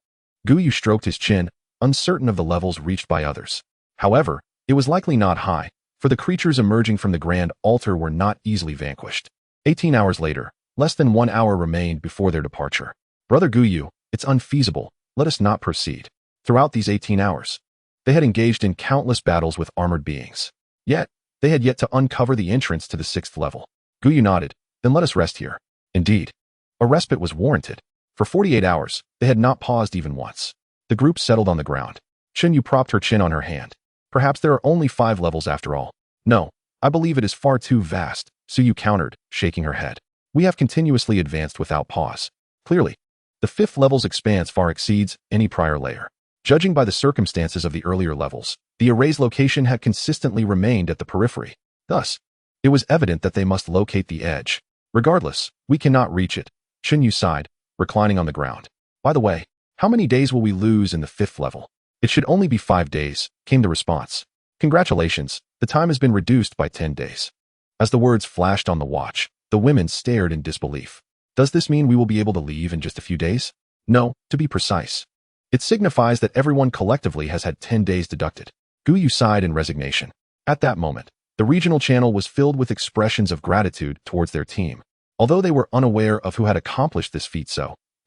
Gu Yu stroked his chin, uncertain of the levels reached by others. However, it was likely not high, for the creatures emerging from the grand altar were not easily vanquished. 18 hours later, less than 1 hour remained before their departure. Brother Gu Yu, it's unfeasible, let us not proceed. Throughout these 18 hours, they had engaged in countless battles with armored beings. Yet, they had yet to uncover the entrance to the sixth level. Gu Yu nodded, then let us rest here. Indeed, a respite was warranted. For 48 hours, they had not paused even once. The group settled on the ground. Chen Yu propped her chin on her hand. Perhaps there are only 5 levels after all. No, I believe it is far too vast, Su Yu countered, shaking her head. We have continuously advanced without pause. Clearly, the 5th level's expanse far exceeds any prior layer. Judging by the circumstances of the earlier levels, the array's location had consistently remained at the periphery. Thus, it was evident that they must locate the edge. Regardless, we cannot reach it, Chen Yu sighed, reclining on the ground. By the way, how many days will we lose in the 5th level? It should only be 5 days, came the response. Congratulations, the time has been reduced by 10 days. As the words flashed on the watch, the women stared in disbelief. Does this mean we will be able to leave in just a few days? No, to be precise. It signifies that everyone collectively has had 10 days deducted. Gu Yu sighed in resignation. At that moment, the regional channel was filled with expressions of gratitude towards their team. Although they were unaware of who had accomplished this feat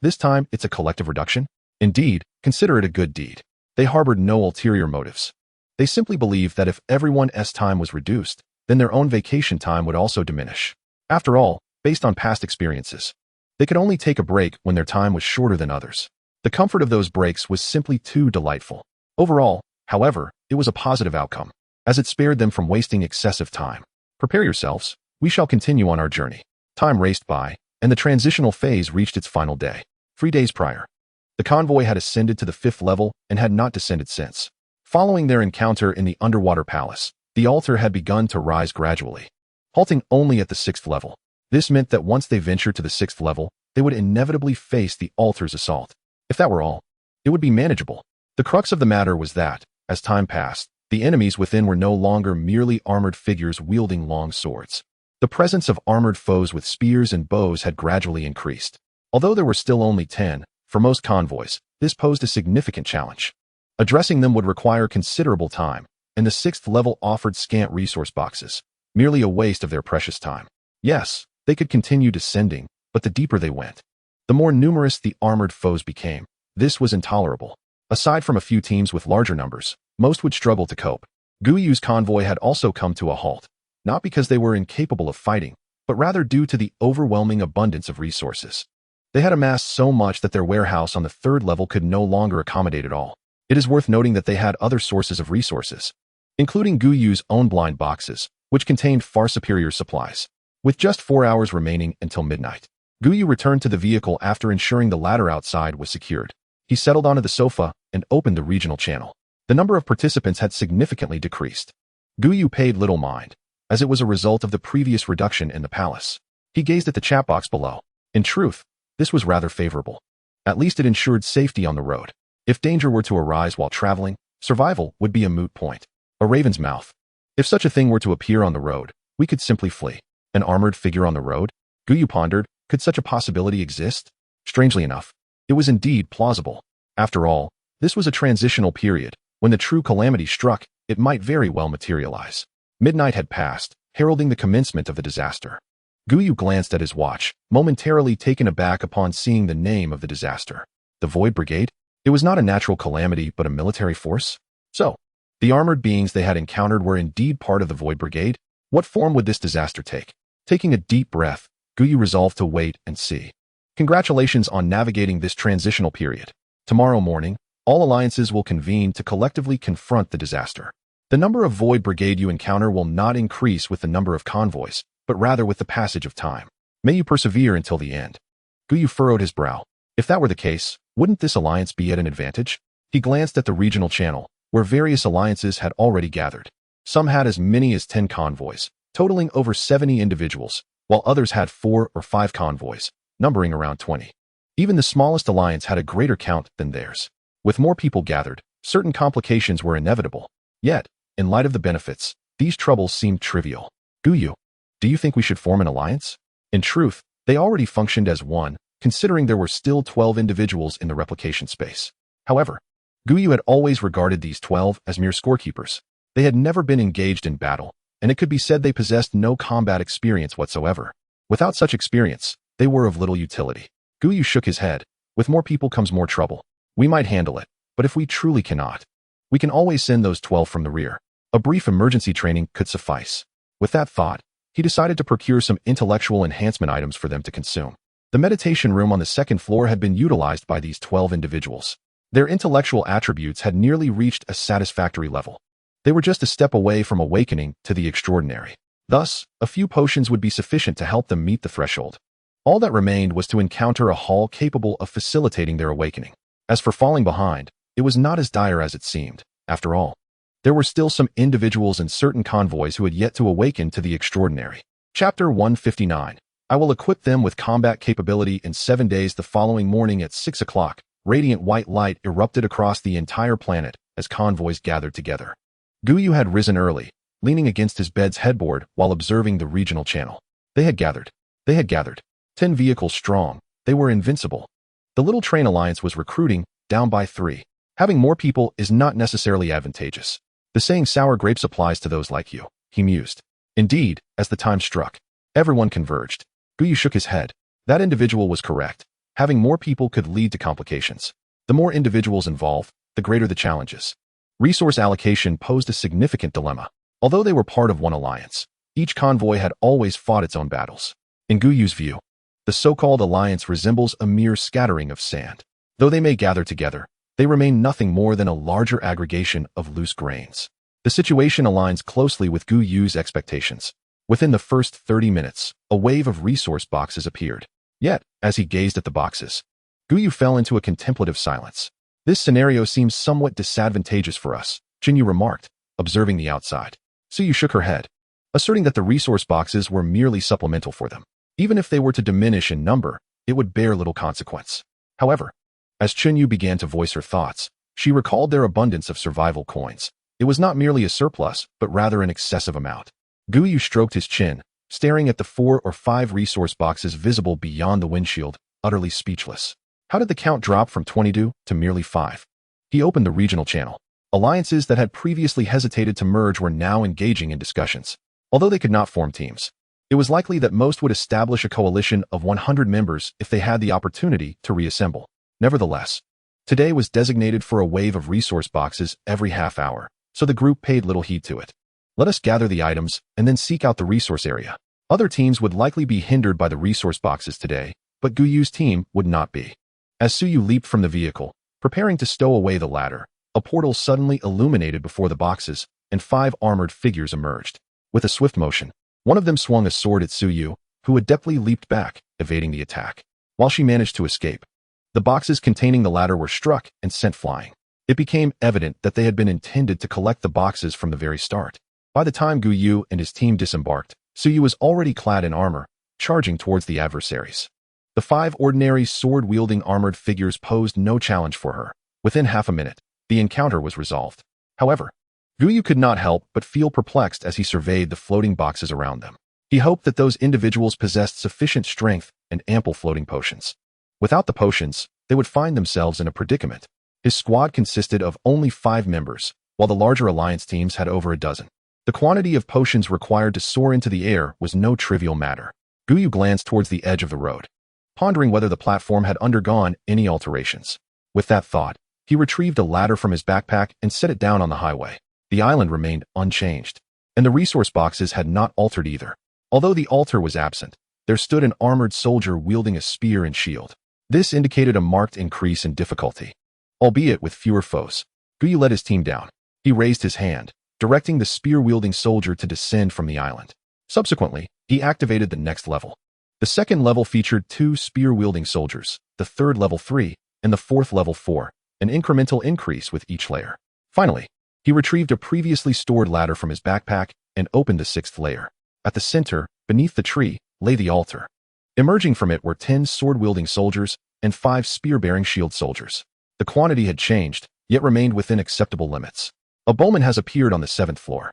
this time it's a collective reduction? Indeed, consider it a good deed. They harbored no ulterior motives. They simply believed that if everyone's time was reduced, then their own vacation time would also diminish. After all, based on past experiences, they could only take a break when their time was shorter than others. The comfort of those breaks was simply too delightful. Overall, however, it was a positive outcome, as it spared them from wasting excessive time. Prepare yourselves, we shall continue on our journey. Time raced by, and the transitional phase reached its final day. 3 days prior, the convoy had ascended to the 5th level and had not descended since. Following their encounter in the underwater palace, the altar had begun to rise gradually, halting only at the 6th level. This meant that once they ventured to the 6th level, they would inevitably face the altar's assault. If that were all, it would be manageable. The crux of the matter was that, as time passed, the enemies within were no longer merely armored figures wielding long swords. The presence of armored foes with spears and bows had gradually increased. Although there were still only 10, for most convoys, this posed a significant challenge. Addressing them would require considerable time, and the 6th level offered scant resource boxes, merely a waste of their precious time. Yes, they could continue descending, but the deeper they went, the more numerous the armored foes became. This was intolerable. Aside from a few teams with larger numbers, most would struggle to cope. Gu Yu's convoy had also come to a halt, not because they were incapable of fighting, but rather due to the overwhelming abundance of resources. They had amassed so much that their warehouse on the 3rd level could no longer accommodate it all. It is worth noting that they had other sources of resources, including Gu Yu's own blind boxes, which contained far superior supplies. With just 4 hours remaining until midnight, Gu Yu returned to the vehicle after ensuring the ladder outside was secured. He settled onto the sofa and opened the regional channel. The number of participants had significantly decreased. Gu Yu paid little mind, as it was a result of the previous reduction in the palace. He gazed at the chat box below. In truth, this was rather favorable. At least it ensured safety on the road. If danger were to arise while traveling, survival would be a moot point. A raven's mouth. If such a thing were to appear on the road, we could simply flee. An armored figure on the road? Gu Yu pondered, could such a possibility exist? Strangely enough, it was indeed plausible. After all, this was a transitional period. When the true calamity struck, it might very well materialize. Midnight had passed, heralding the commencement of the disaster. Gu Yu glanced at his watch, momentarily taken aback upon seeing the name of the disaster. The Void Brigade? It was not a natural calamity but a military force? So, the armored beings they had encountered were indeed part of the Void Brigade? What form would this disaster take? Taking a deep breath, Gu Yu resolved to wait and see. Congratulations on navigating this transitional period. Tomorrow morning, all alliances will convene to collectively confront the disaster. The number of Void Brigade you encounter will not increase with the number of convoys, but rather with the passage of time. May you persevere until the end. Gu Yu furrowed his brow. If that were the case, wouldn't this alliance be at an advantage? He glanced at the regional channel, where various alliances had already gathered. Some had as many as 10 convoys, totaling over 70 individuals, while others had 4 or 5 convoys, numbering around 20. Even the smallest alliance had a greater count than theirs. With more people gathered, certain complications were inevitable. Yet, in light of the benefits, These troubles seemed trivial. Gu Yu, do you think we should form an alliance? In truth, they already functioned as one, considering there were still 12 individuals in the replication space. However, Gu Yu had always regarded these 12 as mere scorekeepers. They had never been engaged in battle, and it could be said they possessed no combat experience whatsoever. Without such experience, they were of little utility. Gu Yu shook his head. With more people comes more trouble. We might handle it, but if we truly cannot, we can always send those 12 from the rear. A brief emergency training could suffice. With that thought, he decided to procure some intellectual enhancement items for them to consume. The meditation room on the second floor had been utilized by these 12 individuals. Their intellectual attributes had nearly reached a satisfactory level. They were just a step away from awakening to the extraordinary. Thus, a few potions would be sufficient to help them meet the threshold. All that remained was to encounter a hall capable of facilitating their awakening. As for falling behind, it was not as dire as it seemed. After all, there were still some individuals in certain convoys who had yet to awaken to the extraordinary. Chapter 159. I will equip them with combat capability in 7 days. The following morning at 6 o'clock, radiant white light erupted across the entire planet as convoys gathered together. Gu Yu had risen early, leaning against his bed's headboard while observing the regional channel. They had gathered. 10 vehicles strong. They were invincible. The little train alliance was recruiting, down by 3. Having more people is not necessarily advantageous. The saying sour grapes applies to those like you, he mused. Indeed, as the time struck, everyone converged. Gu Yu shook his head. That individual was correct. Having more people could lead to complications. The more individuals involved, the greater the challenges. Resource allocation posed a significant dilemma. Although they were part of one alliance, each convoy had always fought its own battles. In Gu Yu's view, the so-called alliance resembles a mere scattering of sand. Though they may gather together, they remain nothing more than a larger aggregation of loose grains. The situation aligns closely with Gu Yu's expectations. Within the first 30 minutes, a wave of resource boxes appeared. Yet, as he gazed at the boxes, Gu Yu fell into a contemplative silence. This scenario seems somewhat disadvantageous for us, Jin Yu remarked, observing the outside. Su Yu shook her head, asserting that the resource boxes were merely supplemental for them. Even if they were to diminish in number, it would bear little consequence. However, as Chun Yu began to voice her thoughts, she recalled their abundance of survival coins. It was not merely a surplus, but rather an excessive amount. Gu Yu stroked his chin, staring at the 4 or 5 resource boxes visible beyond the windshield, utterly speechless. How did the count drop from 22 to merely 5? He opened the regional channel. Alliances that had previously hesitated to merge were now engaging in discussions. Although they could not form teams, it was likely that most would establish a coalition of 100 members if they had the opportunity to reassemble. Nevertheless, today was designated for a wave of resource boxes every half hour, so the group paid little heed to it. Let us gather the items and then seek out the resource area. Other teams would likely be hindered by the resource boxes today, but Gu Yu's team would not be. As Su Yu leaped from the vehicle, preparing to stow away the ladder, a portal suddenly illuminated before the boxes, and 5 armored figures emerged. With a swift motion, one of them swung a sword at Su Yu, who adeptly leaped back, evading the attack. While she managed to escape, the boxes containing the ladder were struck and sent flying. It became evident that they had been intended to collect the boxes from the very start. By the time Gu Yu and his team disembarked, Su Yu was already clad in armor, charging towards the adversaries. The 5 ordinary sword-wielding armored figures posed no challenge for her. Within half a minute, the encounter was resolved. However, Gu Yu could not help but feel perplexed as he surveyed the floating boxes around them. He hoped that those individuals possessed sufficient strength and ample floating potions. Without the potions, they would find themselves in a predicament. His squad consisted of only 5 members, while the larger alliance teams had over a dozen. The quantity of potions required to soar into the air was no trivial matter. Gu Yu glanced towards the edge of the road, pondering whether the platform had undergone any alterations. With that thought, he retrieved a ladder from his backpack and set it down on the highway. The island remained unchanged, and the resource boxes had not altered either. Although the altar was absent, there stood an armored soldier wielding a spear and shield. This indicated a marked increase in difficulty. Albeit with fewer foes, Gu Yu led his team down. He raised his hand, directing the spear-wielding soldier to descend from the island. Subsequently, he activated the next level. The second level featured 2 spear-wielding soldiers, the third level 3, and the fourth level 4, an incremental increase with each layer. Finally, he retrieved a previously stored ladder from his backpack and opened the 6th layer. At the center, beneath the tree, lay the altar. Emerging from it were 10 sword-wielding soldiers and 5 spear-bearing shield soldiers. The quantity had changed, yet remained within acceptable limits. A bowman has appeared on the 7th floor.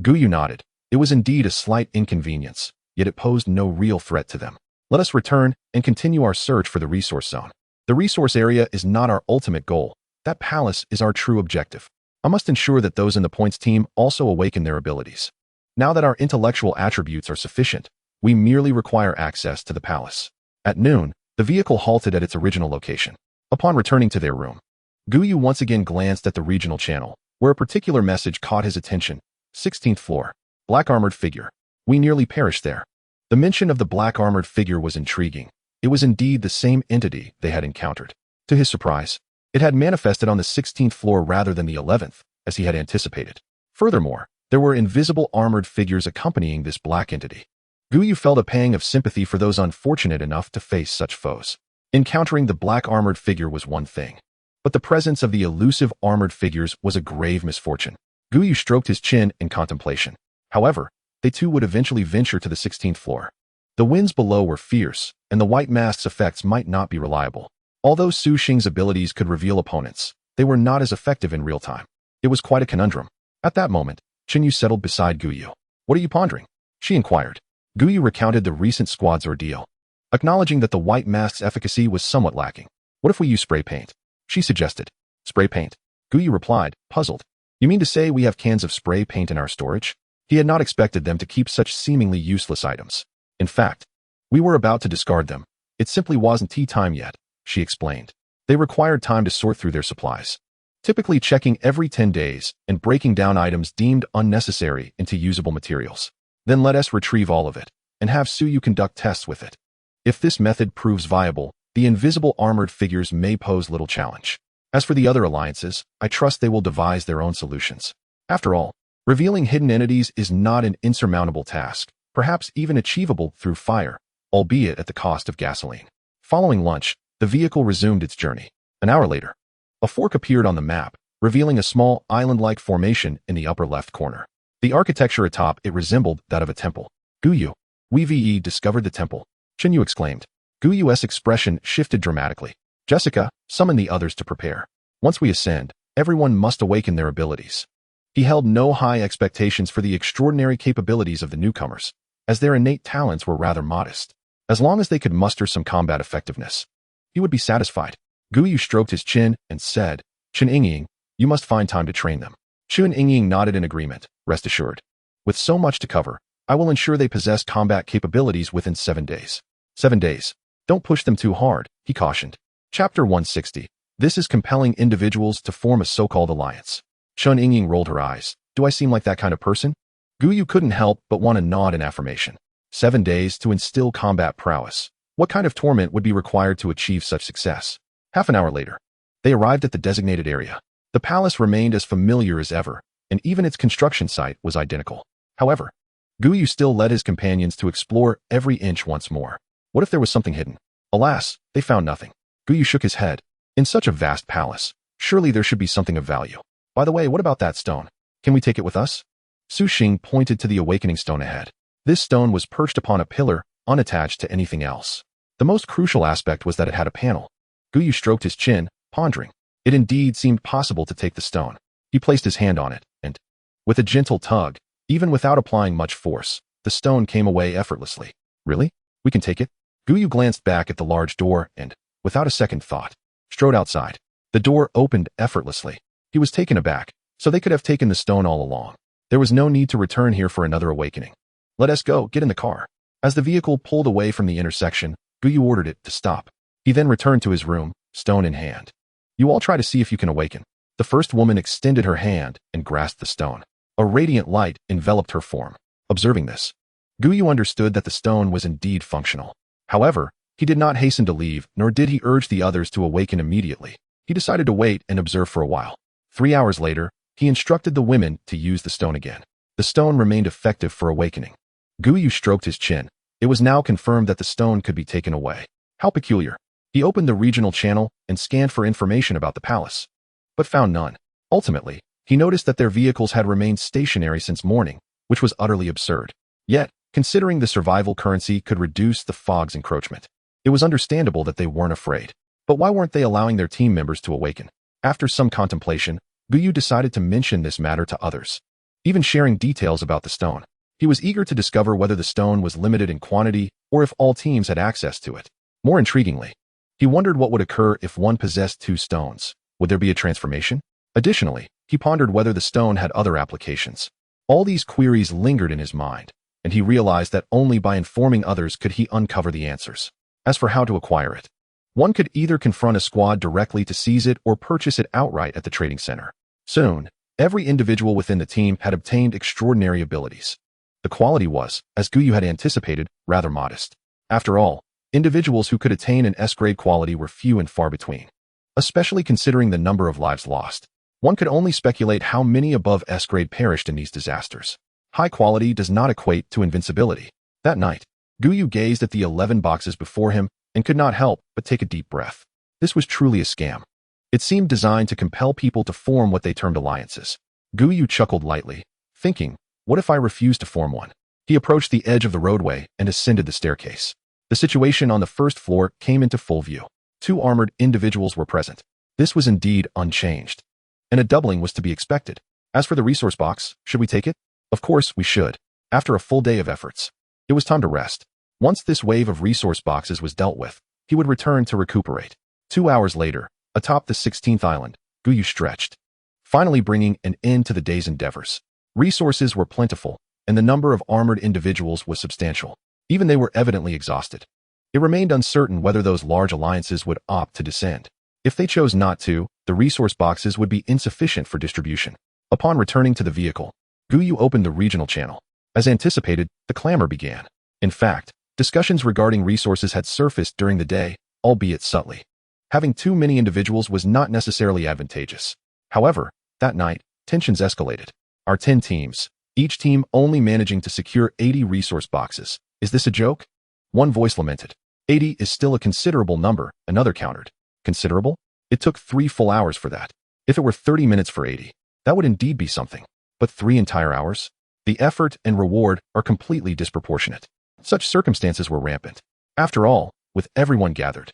Gu Yu nodded. It was indeed a slight inconvenience, yet it posed no real threat to them. Let us return and continue our search for the resource zone. The resource area is not our ultimate goal. That palace is our true objective. I must ensure that those in the points team also awaken their abilities. Now that our intellectual attributes are sufficient, we merely require access to the palace. At noon, the vehicle halted at its original location. Upon returning to their room, Gu Yu once again glanced at the regional channel, where a particular message caught his attention. 16th floor. Black armored figure. We nearly perished there. The mention of the black armored figure was intriguing. It was indeed the same entity they had encountered. To his surprise, it had manifested on the 16th floor rather than the 11th, as he had anticipated. Furthermore, there were invisible armored figures accompanying this black entity. Gu Yu felt a pang of sympathy for those unfortunate enough to face such foes. Encountering the black armored figure was one thing, but the presence of the elusive armored figures was a grave misfortune. Gu Yu stroked his chin in contemplation. However, they too would eventually venture to the 16th floor. The winds below were fierce, and the white mask's effects might not be reliable. Although Su Xing's abilities could reveal opponents, they were not as effective in real time. It was quite a conundrum. At that moment, Chen Yu settled beside Gu Yu. What are you pondering? She inquired. Gu Yu recounted the recent squad's ordeal, acknowledging that the white mask's efficacy was somewhat lacking. What if we use spray paint? She suggested. Spray paint? Gu Yu replied, puzzled. You mean to say we have cans of spray paint in our storage? He had not expected them to keep such seemingly useless items. In fact, we were about to discard them. It simply wasn't tea time yet, she explained. They required time to sort through their supplies, typically checking every 10 days and breaking down items deemed unnecessary into usable materials. Then let us retrieve all of it and have Su Yu conduct tests with it. If this method proves viable, the invisible armored figures may pose little challenge. As for the other alliances, I trust they will devise their own solutions. After all, revealing hidden entities is not an insurmountable task, perhaps even achievable through fire, albeit at the cost of gasoline. Following lunch, the vehicle resumed its journey. An hour later, a fork appeared on the map, revealing a small island-like formation in the upper left corner. The architecture atop it resembled that of a temple. Gu Yu, we discovered the temple, Chen Yu exclaimed. Gu Yu's expression shifted dramatically. Jessica, summon the others to prepare. Once we ascend, everyone must awaken their abilities. He held no high expectations for the extraordinary capabilities of the newcomers, as their innate talents were rather modest. As long as they could muster some combat effectiveness, he would be satisfied. Gu Yu stroked his chin and said, Chen Yingying, you must find time to train them. Chen Yingying nodded in agreement, rest assured. With so much to cover, I will ensure they possess combat capabilities within 7 days. 7 days. Don't push them too hard, he cautioned. Chapter 160. This is compelling individuals to form a so-called alliance. Chen Yingying rolled her eyes. Do I seem like that kind of person? Gu Yu couldn't help but want to nod in affirmation. 7 days to instill combat prowess. What kind of torment would be required to achieve such success? Half an hour later, they arrived at the designated area. The palace remained as familiar as ever, and even its construction site was identical. However, Gu Yu still led his companions to explore every inch once more. What if there was something hidden? Alas, they found nothing. Gu Yu shook his head. In such a vast palace, surely there should be something of value. By the way, what about that stone? Can we take it with us? Su Xing pointed to the awakening stone ahead. This stone was perched upon a pillar, unattached to anything else. The most crucial aspect was that it had a panel. Gu Yu stroked his chin, pondering. It indeed seemed possible to take the stone. He placed his hand on it, and, with a gentle tug, even without applying much force, the stone came away effortlessly. Really? We can take it? Gu Yu glanced back at the large door and, without a second thought, strode outside. The door opened effortlessly. He was taken aback, so they could have taken the stone all along. There was no need to return here for another awakening. Let us go, get in the car. As the vehicle pulled away from the intersection, Gu Yu ordered it to stop. He then returned to his room, stone in hand. You all try to see if you can awaken. The first woman extended her hand and grasped the stone. A radiant light enveloped her form. Observing this, Gu Yu understood that the stone was indeed functional. However, he did not hasten to leave, nor did he urge the others to awaken immediately. He decided to wait and observe for a while. 3 hours later, he instructed the women to use the stone again. The stone remained effective for awakening. Gu Yu stroked his chin. It was now confirmed that the stone could be taken away. How peculiar. He opened the regional channel and scanned for information about the palace, but found none. Ultimately, he noticed that their vehicles had remained stationary since morning, which was utterly absurd. Yet, considering the survival currency could reduce the fog's encroachment, it was understandable that they weren't afraid. But why weren't they allowing their team members to awaken? After some contemplation, Gu Yu decided to mention this matter to others. even sharing details about the stone. He was eager to discover whether the stone was limited in quantity or if all teams had access to it. More intriguingly, he wondered what would occur if one possessed 2 stones. Would there be a transformation? Additionally, he pondered whether the stone had other applications. All these queries lingered in his mind, and he realized that only by informing others could he uncover the answers. As for how to acquire it, one could either confront a squad directly to seize it or purchase it outright at the trading center. Soon, every individual within the team had obtained extraordinary abilities. The quality was, as Gu Yu had anticipated, rather modest. After all, individuals who could attain an S-grade quality were few and far between. Especially considering the number of lives lost, one could only speculate how many above S-grade perished in these disasters. High quality does not equate to invincibility. That night, Gu Yu gazed at the 11 boxes before him and could not help but take a deep breath. This was truly a scam. It seemed designed to compel people to form what they termed alliances. Gu Yu chuckled lightly, thinking, what if I refused to form one? He approached the edge of the roadway and ascended the staircase. The situation on the first floor came into full view. 2 armored individuals were present. This was indeed unchanged, and a doubling was to be expected. As for the resource box, should we take it? Of course we should. After a full day of efforts, it was time to rest. Once this wave of resource boxes was dealt with, he would return to recuperate. 2 hours later, atop the 16th island, Gu Yu stretched, finally bringing an end to the day's endeavors. Resources were plentiful, and the number of armored individuals was substantial. Even they were evidently exhausted. It remained uncertain whether those large alliances would opt to descend. If they chose not to, the resource boxes would be insufficient for distribution. Upon returning to the vehicle, Gu Yu opened the regional channel. As anticipated, the clamor began. In fact, discussions regarding resources had surfaced during the day, albeit subtly. Having too many individuals was not necessarily advantageous. However, that night, tensions escalated. Our 10 teams, each team only managing to secure 80 resource boxes. Is this a joke? One voice lamented. 80 is still a considerable number, another countered. Considerable? It took 3 full hours for that. If it were 30 minutes for 80, that would indeed be something. But 3 entire hours? The effort and reward are completely disproportionate. Such circumstances were rampant. After all, with everyone gathered,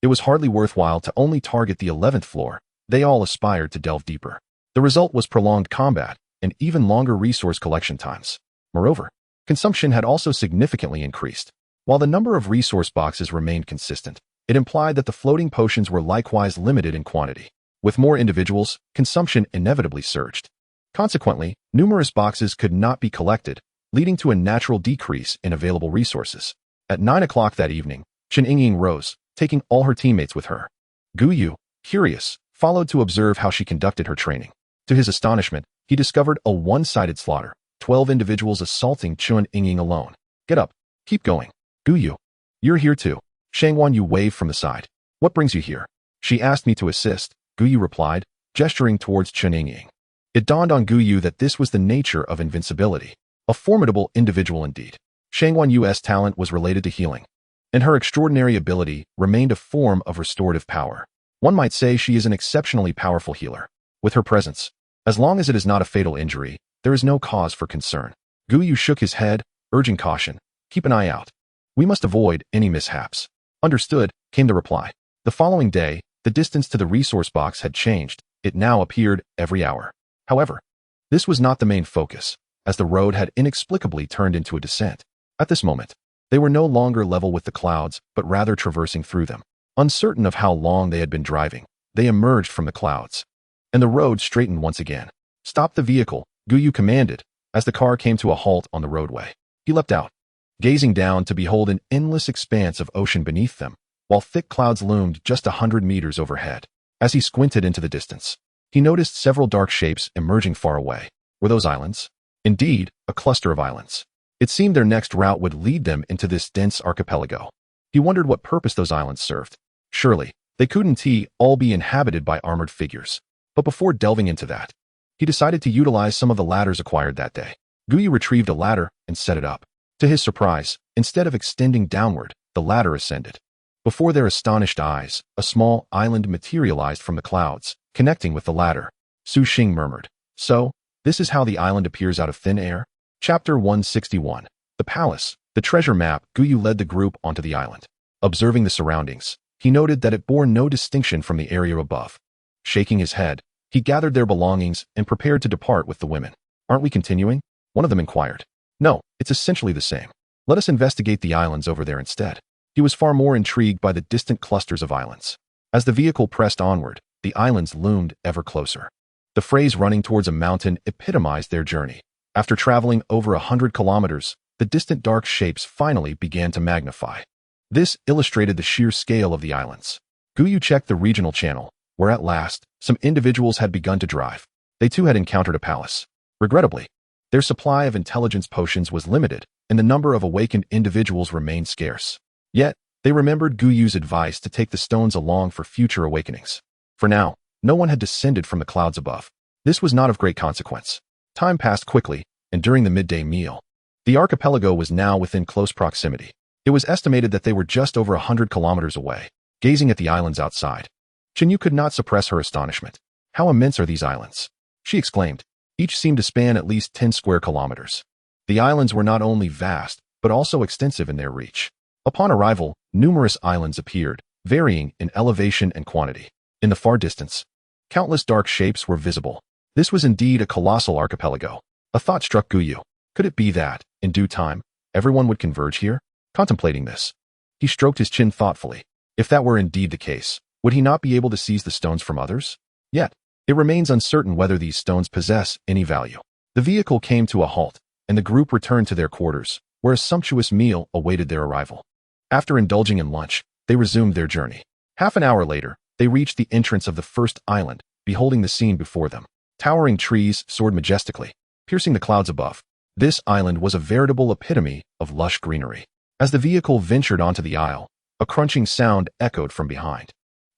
it was hardly worthwhile to only target the 11th floor. They all aspired to delve deeper. The result was prolonged combat and even longer resource collection times. Moreover, consumption had also significantly increased. While the number of resource boxes remained consistent, it implied that the floating potions were likewise limited in quantity. With more individuals, consumption inevitably surged. Consequently, numerous boxes could not be collected, leading to a natural decrease in available resources. At 9 o'clock that evening, Chen Yingying rose, taking all her teammates with her. Gu Yu, curious, followed to observe how she conducted her training. To his astonishment, he discovered a one-sided slaughter, 12 individuals assaulting Chen Yingying alone. Get up. Keep going. Gu Yu, you're here too. Shangwan Yu waved from the side. What brings you here? She asked me to assist, Gu Yu replied, gesturing towards Chen Yingying. It dawned on Gu Yu that this was the nature of invincibility. A formidable individual indeed. Shangwan Yu's talent was related to healing, and her extraordinary ability remained a form of restorative power. One might say she is an exceptionally powerful healer. With her presence, as long as it is not a fatal injury, there is no cause for concern. Gu Yu shook his head, urging caution. Keep an eye out. We must avoid any mishaps. Understood, came the reply. The following day, the distance to the resource box had changed. It now appeared every hour. However, this was not the main focus, as the road had inexplicably turned into a descent. At this moment, they were no longer level with the clouds, but rather traversing through them. Uncertain of how long they had been driving, they emerged from the clouds, and the road straightened once again. Stop the vehicle, Gu Yu commanded, as the car came to a halt on the roadway. He leapt out, gazing down to behold an endless expanse of ocean beneath them, while thick clouds loomed just 100 meters overhead. As he squinted into the distance, he noticed several dark shapes emerging far away. Were those islands? Indeed, a cluster of islands. It seemed their next route would lead them into this dense archipelago. He wondered what purpose those islands served. Surely, they couldn't all be inhabited by armored figures. But before delving into that, he decided to utilize some of the ladders acquired that day. Gu Yu retrieved a ladder and set it up. To his surprise, instead of extending downward, the ladder ascended. Before their astonished eyes, a small island materialized from the clouds, connecting with the ladder. Su Xing murmured. So, this is how the island appears out of thin air? Chapter 161. The Palace. The treasure map. Gu Yu led the group onto the island. Observing the surroundings, he noted that it bore no distinction from the area above. Shaking his head, he gathered their belongings and prepared to depart with the women. Aren't we continuing? One of them inquired. No, it's essentially the same. Let us investigate the islands over there instead. He was far more intrigued by the distant clusters of islands. As the vehicle pressed onward, the islands loomed ever closer. The phrase running towards a mountain epitomized their journey. After traveling over 100 kilometers, the distant dark shapes finally began to magnify. This illustrated the sheer scale of the islands. Gu Yu checked the regional channel, where at last, some individuals had begun to drive. They too had encountered a palace. Regrettably, their supply of intelligence potions was limited, and the number of awakened individuals remained scarce. Yet, they remembered Gu Yu's advice to take the stones along for future awakenings. For now, no one had descended from the clouds above. This was not of great consequence. Time passed quickly, and during the midday meal, the archipelago was now within close proximity. It was estimated that they were just over 100 kilometers away. Gazing at the islands outside, Chen Yu could not suppress her astonishment. How immense are these islands? She exclaimed. Each seemed to span at least 10 square kilometers. The islands were not only vast, but also extensive in their reach. Upon arrival, numerous islands appeared, varying in elevation and quantity. In the far distance, countless dark shapes were visible. This was indeed a colossal archipelago. A thought struck Gu Yu. Could it be that, in due time, everyone would converge here? Contemplating this, he stroked his chin thoughtfully. If that were indeed the case, would he not be able to seize the stones from others? Yet, it remains uncertain whether these stones possess any value. The vehicle came to a halt, and the group returned to their quarters, where a sumptuous meal awaited their arrival. After indulging in lunch, they resumed their journey. Half an hour later, they reached the entrance of the first island, beholding the scene before them. Towering trees soared majestically, piercing the clouds above. This island was a veritable epitome of lush greenery. As the vehicle ventured onto the isle, a crunching sound echoed from behind.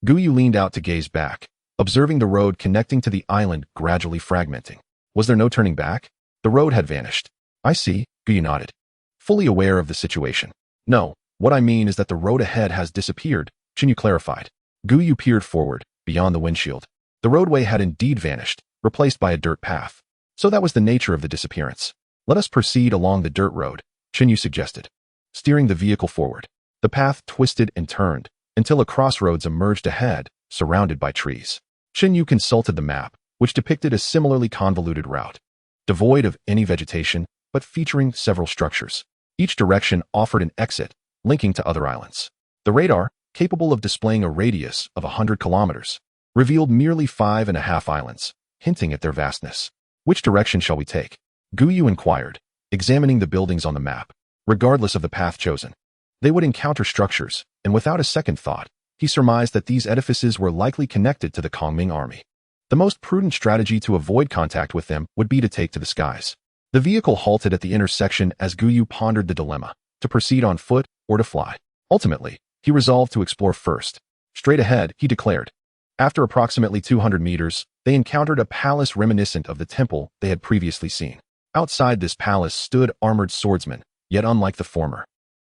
Gu Yu leaned out to gaze back, observing the road connecting to the island gradually fragmenting. Was there no turning back? The road had vanished. I see, Gu Yu nodded, fully aware of the situation. No, what I mean is that the road ahead has disappeared, Chen Yu clarified. Gu Yu peered forward, beyond the windshield. The roadway had indeed vanished, replaced by a dirt path. So that was the nature of the disappearance. Let us proceed along the dirt road, Chen Yu suggested, steering the vehicle forward. The path twisted and turned, until a crossroads emerged ahead, surrounded by trees. Chen Yu consulted the map, which depicted a similarly convoluted route, devoid of any vegetation, but featuring several structures. Each direction offered an exit, linking to other islands. The radar, capable of displaying a radius of 100 kilometers, revealed merely 5.5 islands, hinting at their vastness. Which direction shall we take? Gu Yu inquired, examining the buildings on the map. Regardless of the path chosen, they would encounter structures, and without a second thought, he surmised that these edifices were likely connected to the Kongming army. The most prudent strategy to avoid contact with them would be to take to the skies. The vehicle halted at the intersection as Gu Yu pondered the dilemma, to proceed on foot or to fly. Ultimately, he resolved to explore first. Straight ahead, he declared. After approximately 200 meters, they encountered a palace reminiscent of the temple they had previously seen. Outside this palace stood armored swordsmen, yet unlike the former.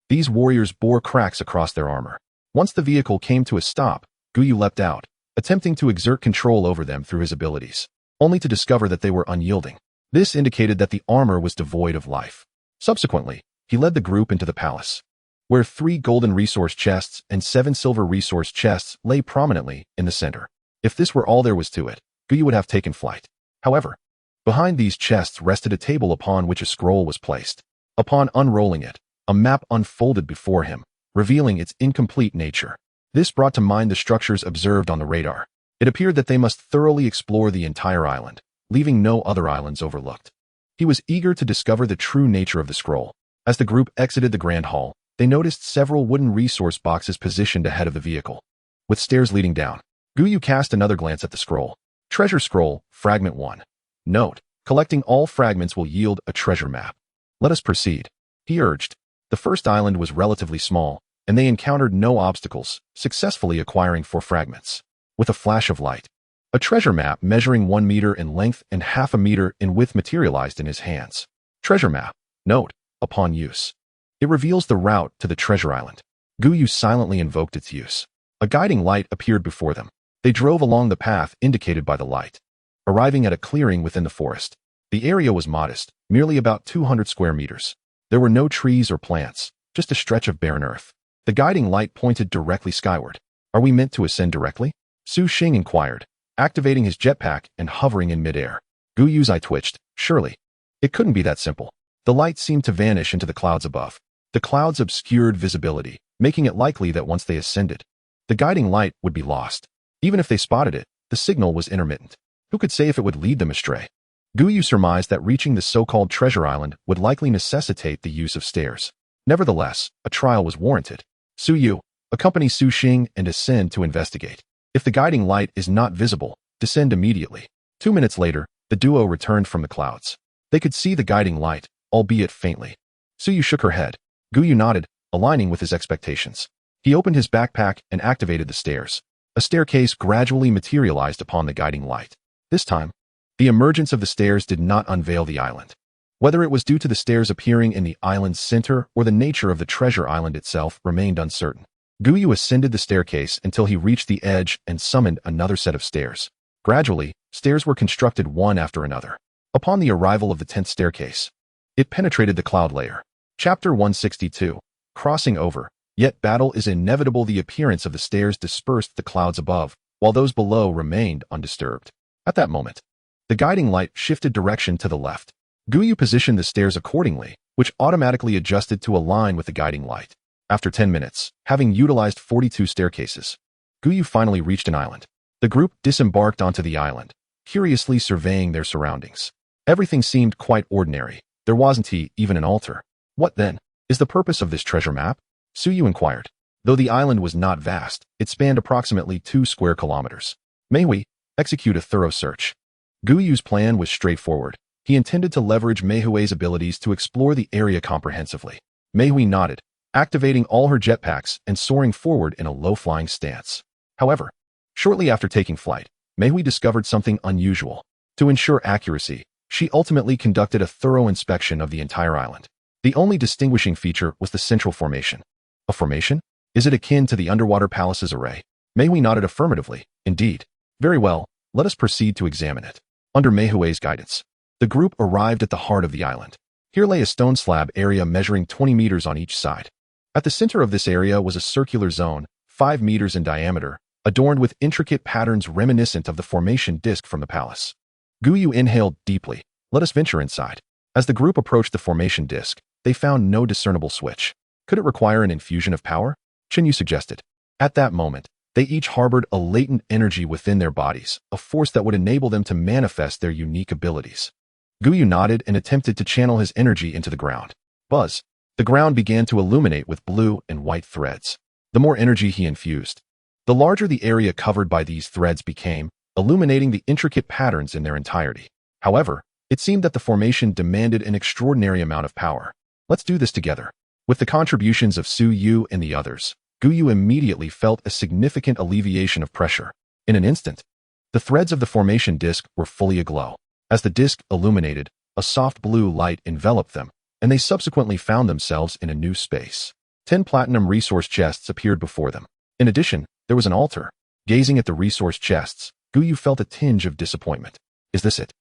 These warriors bore cracks across their armor. Once the vehicle came to a stop, Gu Yu leapt out, attempting to exert control over them through his abilities, only to discover that they were unyielding. This indicated that the armor was devoid of life. Subsequently, he led the group into the palace, where 3 golden resource chests and 7 silver resource chests lay prominently in the center. If this were all there was to it, Gu Yu would have taken flight. However, behind these chests rested a table upon which a scroll was placed. Upon unrolling it, a map unfolded before him, revealing its incomplete nature. This brought to mind the structures observed on the radar. It appeared that they must thoroughly explore the entire island, leaving no other islands overlooked. He was eager to discover the true nature of the scroll. As the group exited the Grand Hall, they noticed several wooden resource boxes positioned ahead of the vehicle, with stairs leading down. Gu Yu cast another glance at the scroll. Treasure Scroll, Fragment 1. Note, collecting all fragments will yield a treasure map. Let us proceed, he urged. The first island was relatively small, and they encountered no obstacles, successfully acquiring 4 fragments. With a flash of light, a treasure map measuring 1 meter in length and half a meter in width materialized in his hands. Treasure map. Note, upon use, it reveals the route to the treasure island. Gu Yu silently invoked its use. A guiding light appeared before them. They drove along the path indicated by the light, arriving at a clearing within the forest. The area was modest, merely about 200 square meters. There were no trees or plants, just a stretch of barren earth. The guiding light pointed directly skyward. Are we meant to ascend directly? Su Xing inquired, activating his jetpack and hovering in midair. Gu Yu's eye twitched. Surely, It couldn't be that simple. The light seemed to vanish into the clouds above. The clouds obscured visibility, making it likely that once they ascended, the guiding light would be lost. Even if they spotted it, the signal was intermittent. Who could say if it would lead them astray? Gu Yu surmised that reaching the so-called treasure island would likely necessitate the use of stairs. Nevertheless, a trial was warranted. Su Yu, accompany Su Xing and ascend to investigate. If the guiding light is not visible, descend immediately. 2 minutes later, the duo returned from the clouds. They could see the guiding light, albeit faintly. Su Yu shook her head. Gu Yu nodded, aligning with his expectations. He opened his backpack and activated the stairs. A staircase gradually materialized upon the guiding light. This time, the emergence of the stairs did not unveil the island. Whether it was due to the stairs appearing in the island's center or the nature of the treasure island itself remained uncertain. Gu Yu ascended the staircase until he reached the edge and summoned another set of stairs. Gradually, stairs were constructed one after another. Upon the arrival of the 10th staircase, it penetrated the cloud layer. Chapter 162. Crossing over. Yet battle is inevitable. The appearance of the stairs dispersed the clouds above, while those below remained undisturbed. At that moment, the guiding light shifted direction to the left. Gu Yu positioned the stairs accordingly, which automatically adjusted to align with the guiding light. After 10 minutes, having utilized 42 staircases, Gu Yu finally reached an island. The group disembarked onto the island, curiously surveying their surroundings. Everything seemed quite ordinary. There wasn't even an altar. What then is the purpose of this treasure map? Su Yu inquired. Though the island was not vast, it spanned approximately 2 square kilometers. May we execute a thorough search? Gu Yu's plan was straightforward. He intended to leverage Mei Hui's abilities to explore the area comprehensively. Mei Hui nodded, activating all her jetpacks and soaring forward in a low-flying stance. However, shortly after taking flight, Mei Hui discovered something unusual. To ensure accuracy, she ultimately conducted a thorough inspection of the entire island. The only distinguishing feature was the central formation. A formation? Is it akin to the underwater palace's array? Mei Hui nodded affirmatively. Indeed. Very well, let us proceed to examine it. Under Mei Hui's guidance, the group arrived at the heart of the island. Here lay a stone slab area measuring 20 meters on each side. At the center of this area was a circular zone, 5 meters in diameter, adorned with intricate patterns reminiscent of the formation disk from the palace. Gu Yu inhaled deeply. Let us venture inside. As the group approached the formation disk, they found no discernible switch. Could it require an infusion of power? Chen Yu suggested. At that moment, they each harbored a latent energy within their bodies, a force that would enable them to manifest their unique abilities. Gu Yu nodded and attempted to channel his energy into the ground. Buzz. The ground began to illuminate with blue and white threads. The more energy he infused, the larger the area covered by these threads became, illuminating the intricate patterns in their entirety. However, it seemed that the formation demanded an extraordinary amount of power. Let's do this together. With the contributions of Su Yu and the others, Gu Yu immediately felt a significant alleviation of pressure. In an instant, the threads of the formation disk were fully aglow. As the disk illuminated, a soft blue light enveloped them, and they subsequently found themselves in a new space. 10 platinum resource chests appeared before them. In addition, there was an altar. Gazing at the resource chests, Gu Yu felt a tinge of disappointment. Is this it?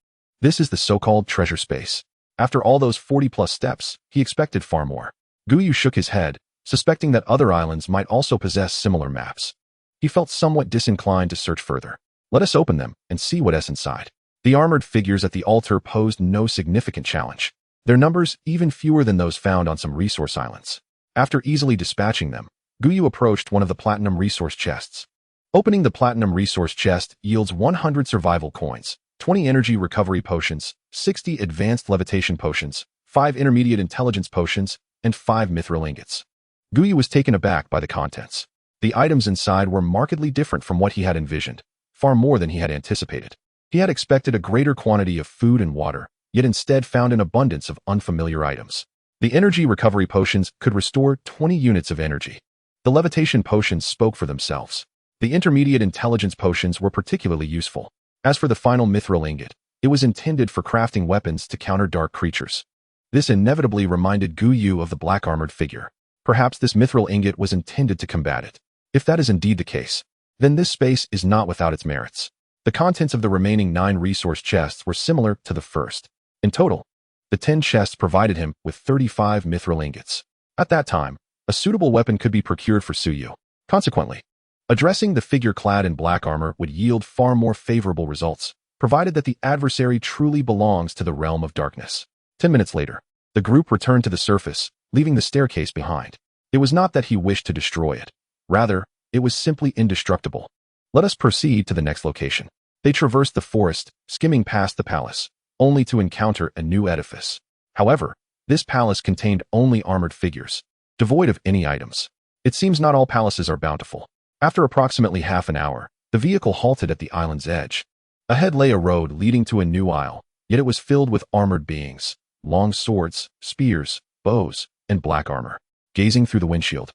This is the so-called treasure space. After all those 40-plus steps, he expected far more. Gu Yu shook his head, suspecting that other islands might also possess similar maps. He felt somewhat disinclined to search further. Let us open them and see what's inside. The armored figures at the altar posed no significant challenge. Their numbers even fewer than those found on some resource islands. After easily dispatching them, Gu Yu approached one of the platinum resource chests. Opening the platinum resource chest yields 100 survival coins, 20 energy recovery potions, 60 advanced levitation potions, 5 intermediate intelligence potions, and 5 mithril ingots. Gu Yu was taken aback by the contents. The items inside were markedly different from what he had envisioned, far more than he had anticipated. He had expected a greater quantity of food and water, yet instead found an abundance of unfamiliar items. The energy recovery potions could restore 20 units of energy. The levitation potions spoke for themselves. The intermediate intelligence potions were particularly useful. As for the final mithril ingot, it was intended for crafting weapons to counter dark creatures. This inevitably reminded Gu Yu of the black armored figure. Perhaps this mithril ingot was intended to combat it. If that is indeed the case, then this space is not without its merits. The contents of the remaining 9 resource chests were similar to the first. In total, the 10 chests provided him with 35 mithril ingots. At that time, a suitable weapon could be procured for Su Yu. Consequently, addressing the figure clad in black armor would yield far more favorable results, provided that the adversary truly belongs to the realm of darkness. 10 minutes later, the group returned to the surface, leaving the staircase behind. It was not that he wished to destroy it. Rather, it was simply indestructible. Let us proceed to the next location. They traversed the forest, skimming past the palace, only to encounter a new edifice. However, this palace contained only armored figures, devoid of any items. It seems not all palaces are bountiful. After approximately half an hour, the vehicle halted at the island's edge. Ahead lay a road leading to a new isle, yet it was filled with armored beings, long swords, spears, bows, and black armor. Gazing through the windshield,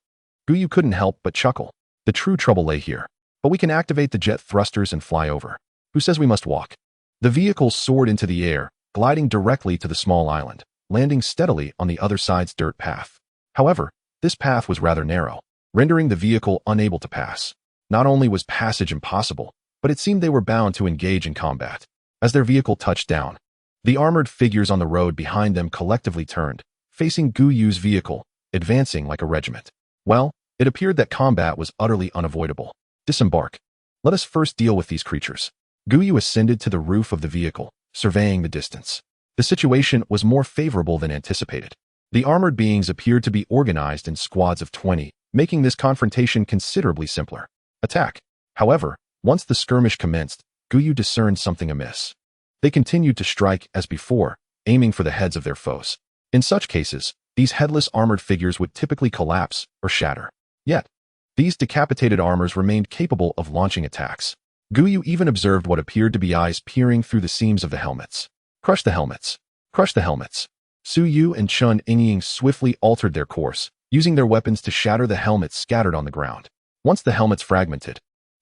Gu Yu couldn't help but chuckle. The true trouble lay here. But we can activate the jet thrusters and fly over. Who says we must walk? The vehicle soared into the air, gliding directly to the small island, landing steadily on the other side's dirt path. However, this path was rather narrow, rendering the vehicle unable to pass. Not only was passage impossible, but it seemed they were bound to engage in combat. As their vehicle touched down, the armored figures on the road behind them collectively turned, facing Gu Yu's vehicle, advancing like a regiment. Well, it appeared that combat was utterly unavoidable. Disembark. Let us first deal with these creatures. Gu Yu ascended to the roof of the vehicle, surveying the distance. The situation was more favorable than anticipated. The armored beings appeared to be organized in squads of 20, making this confrontation considerably simpler. Attack. However, once the skirmish commenced, Gu Yu discerned something amiss. They continued to strike as before, aiming for the heads of their foes. In such cases, these headless armored figures would typically collapse or shatter. Yet, these decapitated armors remained capable of launching attacks. Gu Yu even observed what appeared to be eyes peering through the seams of the helmets. Crush the helmets. Crush the helmets. Su Yu and Chun Ying swiftly altered their course, using their weapons to shatter the helmets scattered on the ground. Once the helmets fragmented,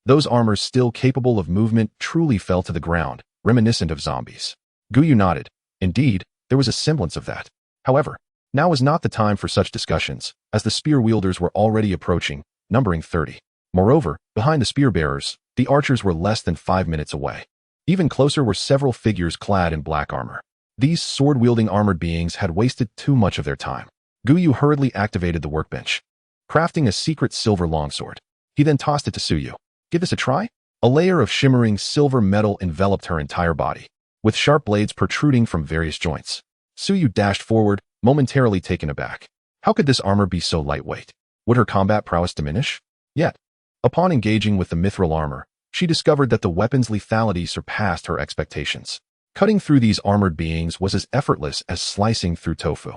those armors still capable of movement truly fell to the ground, reminiscent of zombies. Gu Yu nodded. Indeed, there was a semblance of that. However, now was not the time for such discussions, as the spear wielders were already approaching, numbering 30. Moreover, behind the spear bearers, the archers were less than 5 minutes away. Even closer were several figures clad in black armor. These sword-wielding armored beings had wasted too much of their time. Gu Yu hurriedly activated the workbench, crafting a secret silver longsword. He then tossed it to Su Yu. Give this a try? A layer of shimmering silver metal enveloped her entire body, with sharp blades protruding from various joints. Su Yu dashed forward, momentarily taken aback. How could this armor be so lightweight? Would her combat prowess diminish? Yet, upon engaging with the mithril armor, she discovered that the weapon's lethality surpassed her expectations. Cutting through these armored beings was as effortless as slicing through tofu.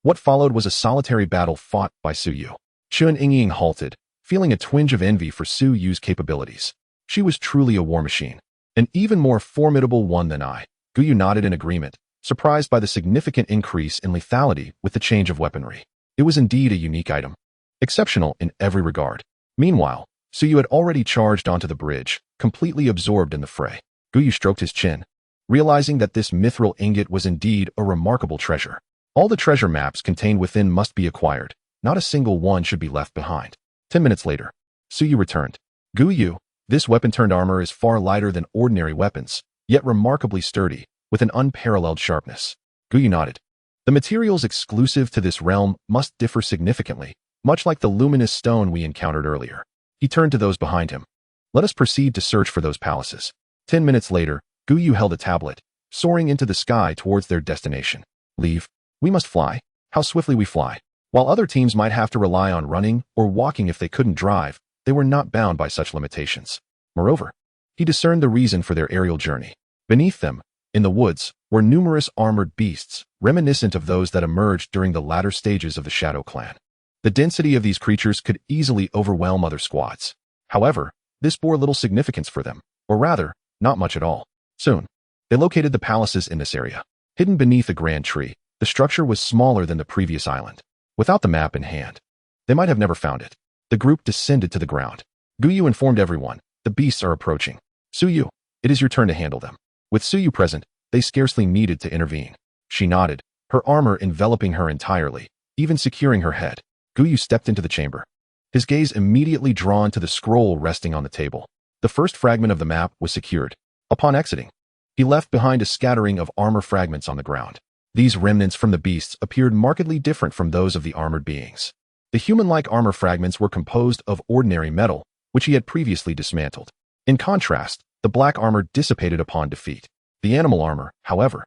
What followed was a solitary battle fought by Su Yu. Chun Ying halted, feeling a twinge of envy for Su Yu's capabilities. She was truly a war machine, an even more formidable one than I. Gu Yu nodded in agreement, surprised by the significant increase in lethality with the change of weaponry. It was indeed a unique item, exceptional in every regard. Meanwhile, Su Yu had already charged onto the bridge, completely absorbed in the fray. Gu Yu stroked his chin, realizing that this mithril ingot was indeed a remarkable treasure. All the treasure maps contained within must be acquired. Not a single one should be left behind. 10 minutes later, Su Yu returned. Gu Yu, this weapon-turned armor is far lighter than ordinary weapons, yet remarkably sturdy, with an unparalleled sharpness. Gu Yu nodded. The materials exclusive to this realm must differ significantly, much like the luminous stone we encountered earlier. He turned to those behind him. Let us proceed to search for those palaces. 10 minutes later, Gu Yu held a tablet, soaring into the sky towards their destination. Leave. We must fly. How swiftly we fly. While other teams might have to rely on running or walking if they couldn't drive, they were not bound by such limitations. Moreover, he discerned the reason for their aerial journey. Beneath them, in the woods, were numerous armored beasts, reminiscent of those that emerged during the latter stages of the Shadow Clan. The density of these creatures could easily overwhelm other squads. However, this bore little significance for them, or rather, not much at all. Soon, they located the palaces in this area. Hidden beneath a grand tree, the structure was smaller than the previous island. Without the map in hand, they might have never found it. The group descended to the ground. Gu Yu informed everyone, the beasts are approaching. Su Yu, it is your turn to handle them. With Su Yu present, they scarcely needed to intervene. She nodded, her armor enveloping her entirely, even securing her head. Gu Yu stepped into the chamber, his gaze immediately drawn to the scroll resting on the table. The first fragment of the map was secured. Upon exiting, he left behind a scattering of armor fragments on the ground. These remnants from the beasts appeared markedly different from those of the armored beings. The human-like armor fragments were composed of ordinary metal, which he had previously dismantled. In contrast, the black armor dissipated upon defeat. The animal armor, however,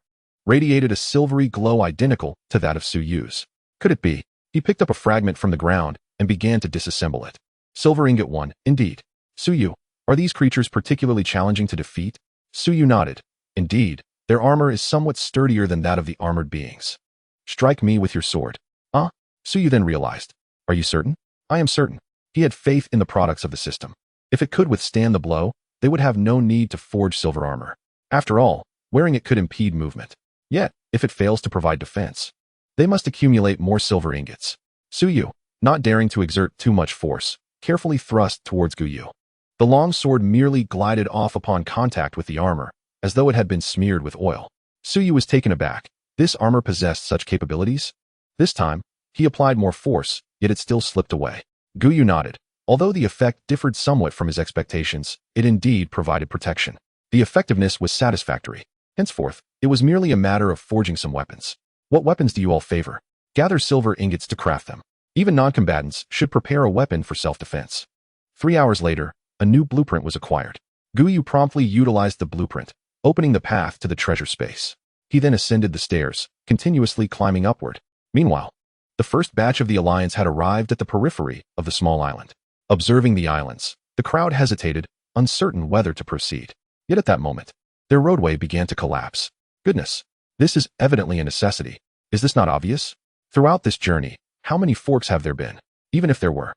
radiated a silvery glow identical to that of Su Yu's. Could it be? He picked up a fragment from the ground and began to disassemble it. Silver ingot 1, indeed. Su Yu, are these creatures particularly challenging to defeat? Su Yu nodded. Indeed, their armor is somewhat sturdier than that of the armored beings. Strike me with your sword. Su Yu then realized. Are you certain? I am certain. He had faith in the products of the system. If it could withstand the blow, they would have no need to forge silver armor. After all, wearing it could impede movement. Yet, if it fails to provide defense, they must accumulate more silver ingots. Su Yu, not daring to exert too much force, carefully thrust towards Gu Yu. The long sword merely glided off upon contact with the armor, as though it had been smeared with oil. Su Yu was taken aback. This armor possessed such capabilities? This time, he applied more force, yet it still slipped away. Gu Yu nodded. Although the effect differed somewhat from his expectations, it indeed provided protection. The effectiveness was satisfactory. Henceforth, it was merely a matter of forging some weapons. What weapons do you all favor? Gather silver ingots to craft them. Even non-combatants should prepare a weapon for self-defense. 3 hours later, a new blueprint was acquired. Gu Yu promptly utilized the blueprint, opening the path to the treasure space. He then ascended the stairs, continuously climbing upward. Meanwhile, the first batch of the Alliance had arrived at the periphery of the small island. Observing the islands, the crowd hesitated, uncertain whether to proceed. Yet at that moment, their roadway began to collapse. Goodness, this is evidently a necessity. Is this not obvious? Throughout this journey, how many forks have there been? Even if there were,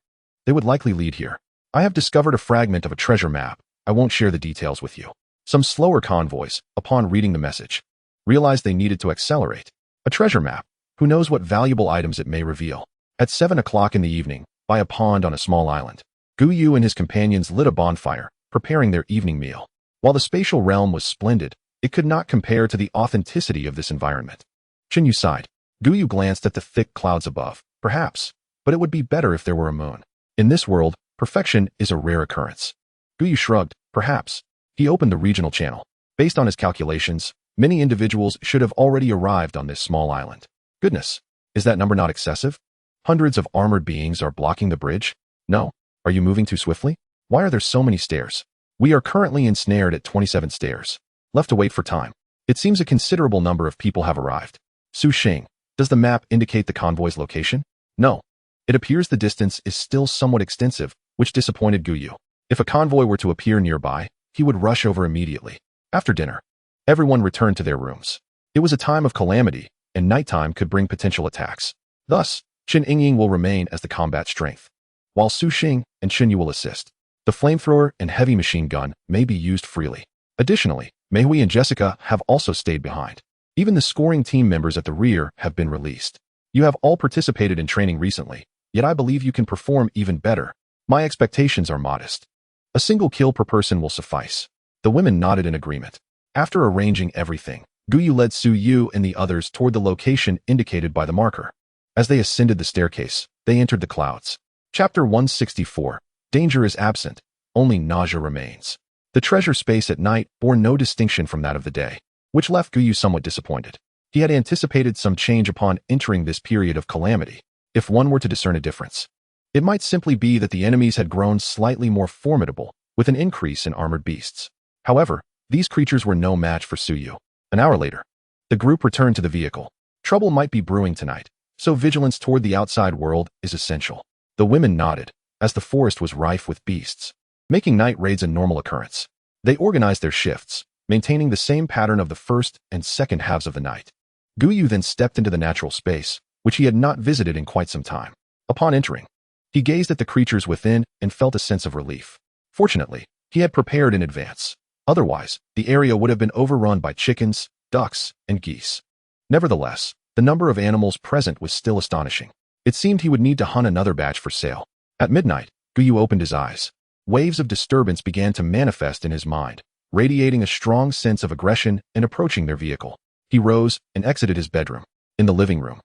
they would likely lead here. I have discovered a fragment of a treasure map. I won't share the details with you. Some slower convoys, upon reading the message, realized they needed to accelerate. A treasure map. Who knows what valuable items it may reveal? At 7 o'clock in the evening, by a pond on a small island, Gu Yu and his companions lit a bonfire, preparing their evening meal. While the spatial realm was splendid, it could not compare to the authenticity of this environment. Chin Yu sighed. Gu Yu glanced at the thick clouds above. Perhaps, but it would be better if there were a moon. In this world, perfection is a rare occurrence. Gu Yu shrugged. Perhaps. He opened the regional channel. Based on his calculations, many individuals should have already arrived on this small island. Goodness, is that number not excessive? Hundreds of armored beings are blocking the bridge? No. Are you moving too swiftly? Why are there so many stairs? We are currently ensnared at 27 stairs. Left to wait for time. It seems a considerable number of people have arrived. Su Xing, does the map indicate the convoy's location? No. It appears the distance is still somewhat extensive, which disappointed Gu Yu. If a convoy were to appear nearby, he would rush over immediately. After dinner, everyone returned to their rooms. It was a time of calamity, and nighttime could bring potential attacks. Thus, Qin Yingying will remain as the combat strength, while Su Xing and Qin Yu will assist. The flamethrower and heavy machine gun may be used freely. Additionally, Mei Hui and Jessica have also stayed behind. Even the scoring team members at the rear have been released. You have all participated in training recently, yet I believe you can perform even better. My expectations are modest. A single kill per person will suffice. The women nodded in agreement. After arranging everything, Gu Yu led Su Yu and the others toward the location indicated by the marker. As they ascended the staircase, they entered the clouds. Chapter 164. Danger is absent, only nausea remains. The treasure space at night bore no distinction from that of the day, which left Gu Yu somewhat disappointed. He had anticipated some change upon entering this period of calamity. If one were to discern a difference, it might simply be that the enemies had grown slightly more formidable, with an increase in armored beasts. However, these creatures were no match for Su Yu. An hour later, the group returned to the vehicle. Trouble might be brewing tonight, so vigilance toward the outside world is essential. The women nodded, as the forest was rife with beasts, making night raids a normal occurrence. They organized their shifts, maintaining the same pattern of the first and second halves of the night. Gu Yu then stepped into the natural space, which he had not visited in quite some time. Upon entering, he gazed at the creatures within and felt a sense of relief. Fortunately, he had prepared in advance. Otherwise, the area would have been overrun by chickens, ducks, and geese. Nevertheless, the number of animals present was still astonishing. It seemed he would need to hunt another batch for sale. At midnight, Gu Yu opened his eyes. Waves of disturbance began to manifest in his mind, radiating a strong sense of aggression and approaching their vehicle. He rose and exited his bedroom. In the living room,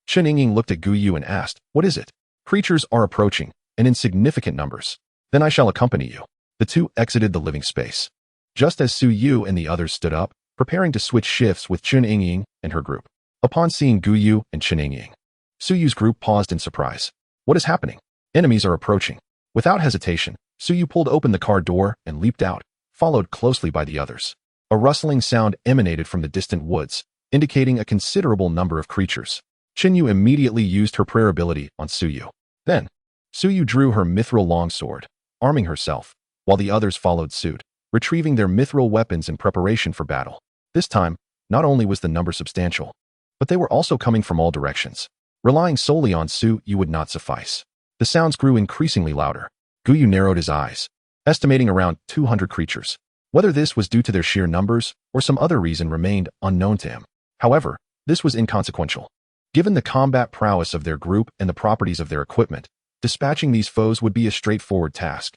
Qin Yingying looked at Gu Yu and asked, "What is it?" "Creatures are approaching, and in significant numbers. Then I shall accompany you." The two exited the living space. Just as Su Yu and the others stood up, preparing to switch shifts with Qin Yingying and her group. Upon seeing Gu Yu and Qin Yingying, Su Yu's group paused in surprise. What is happening? Enemies are approaching. Without hesitation, Su Yu pulled open the car door and leaped out, followed closely by the others. A rustling sound emanated from the distant woods, indicating a considerable number of creatures. Yu immediately used her prayer ability on Yu. Then, Yu drew her mithril longsword, arming herself, while the others followed suit, retrieving their mithril weapons in preparation for battle. This time, not only was the number substantial, but they were also coming from all directions. Relying solely on Yu would not suffice. The sounds grew increasingly louder. Gu Yu narrowed his eyes, estimating around 200 creatures. Whether this was due to their sheer numbers or some other reason remained unknown to him. However, this was inconsequential. Given the combat prowess of their group and the properties of their equipment, dispatching these foes would be a straightforward task.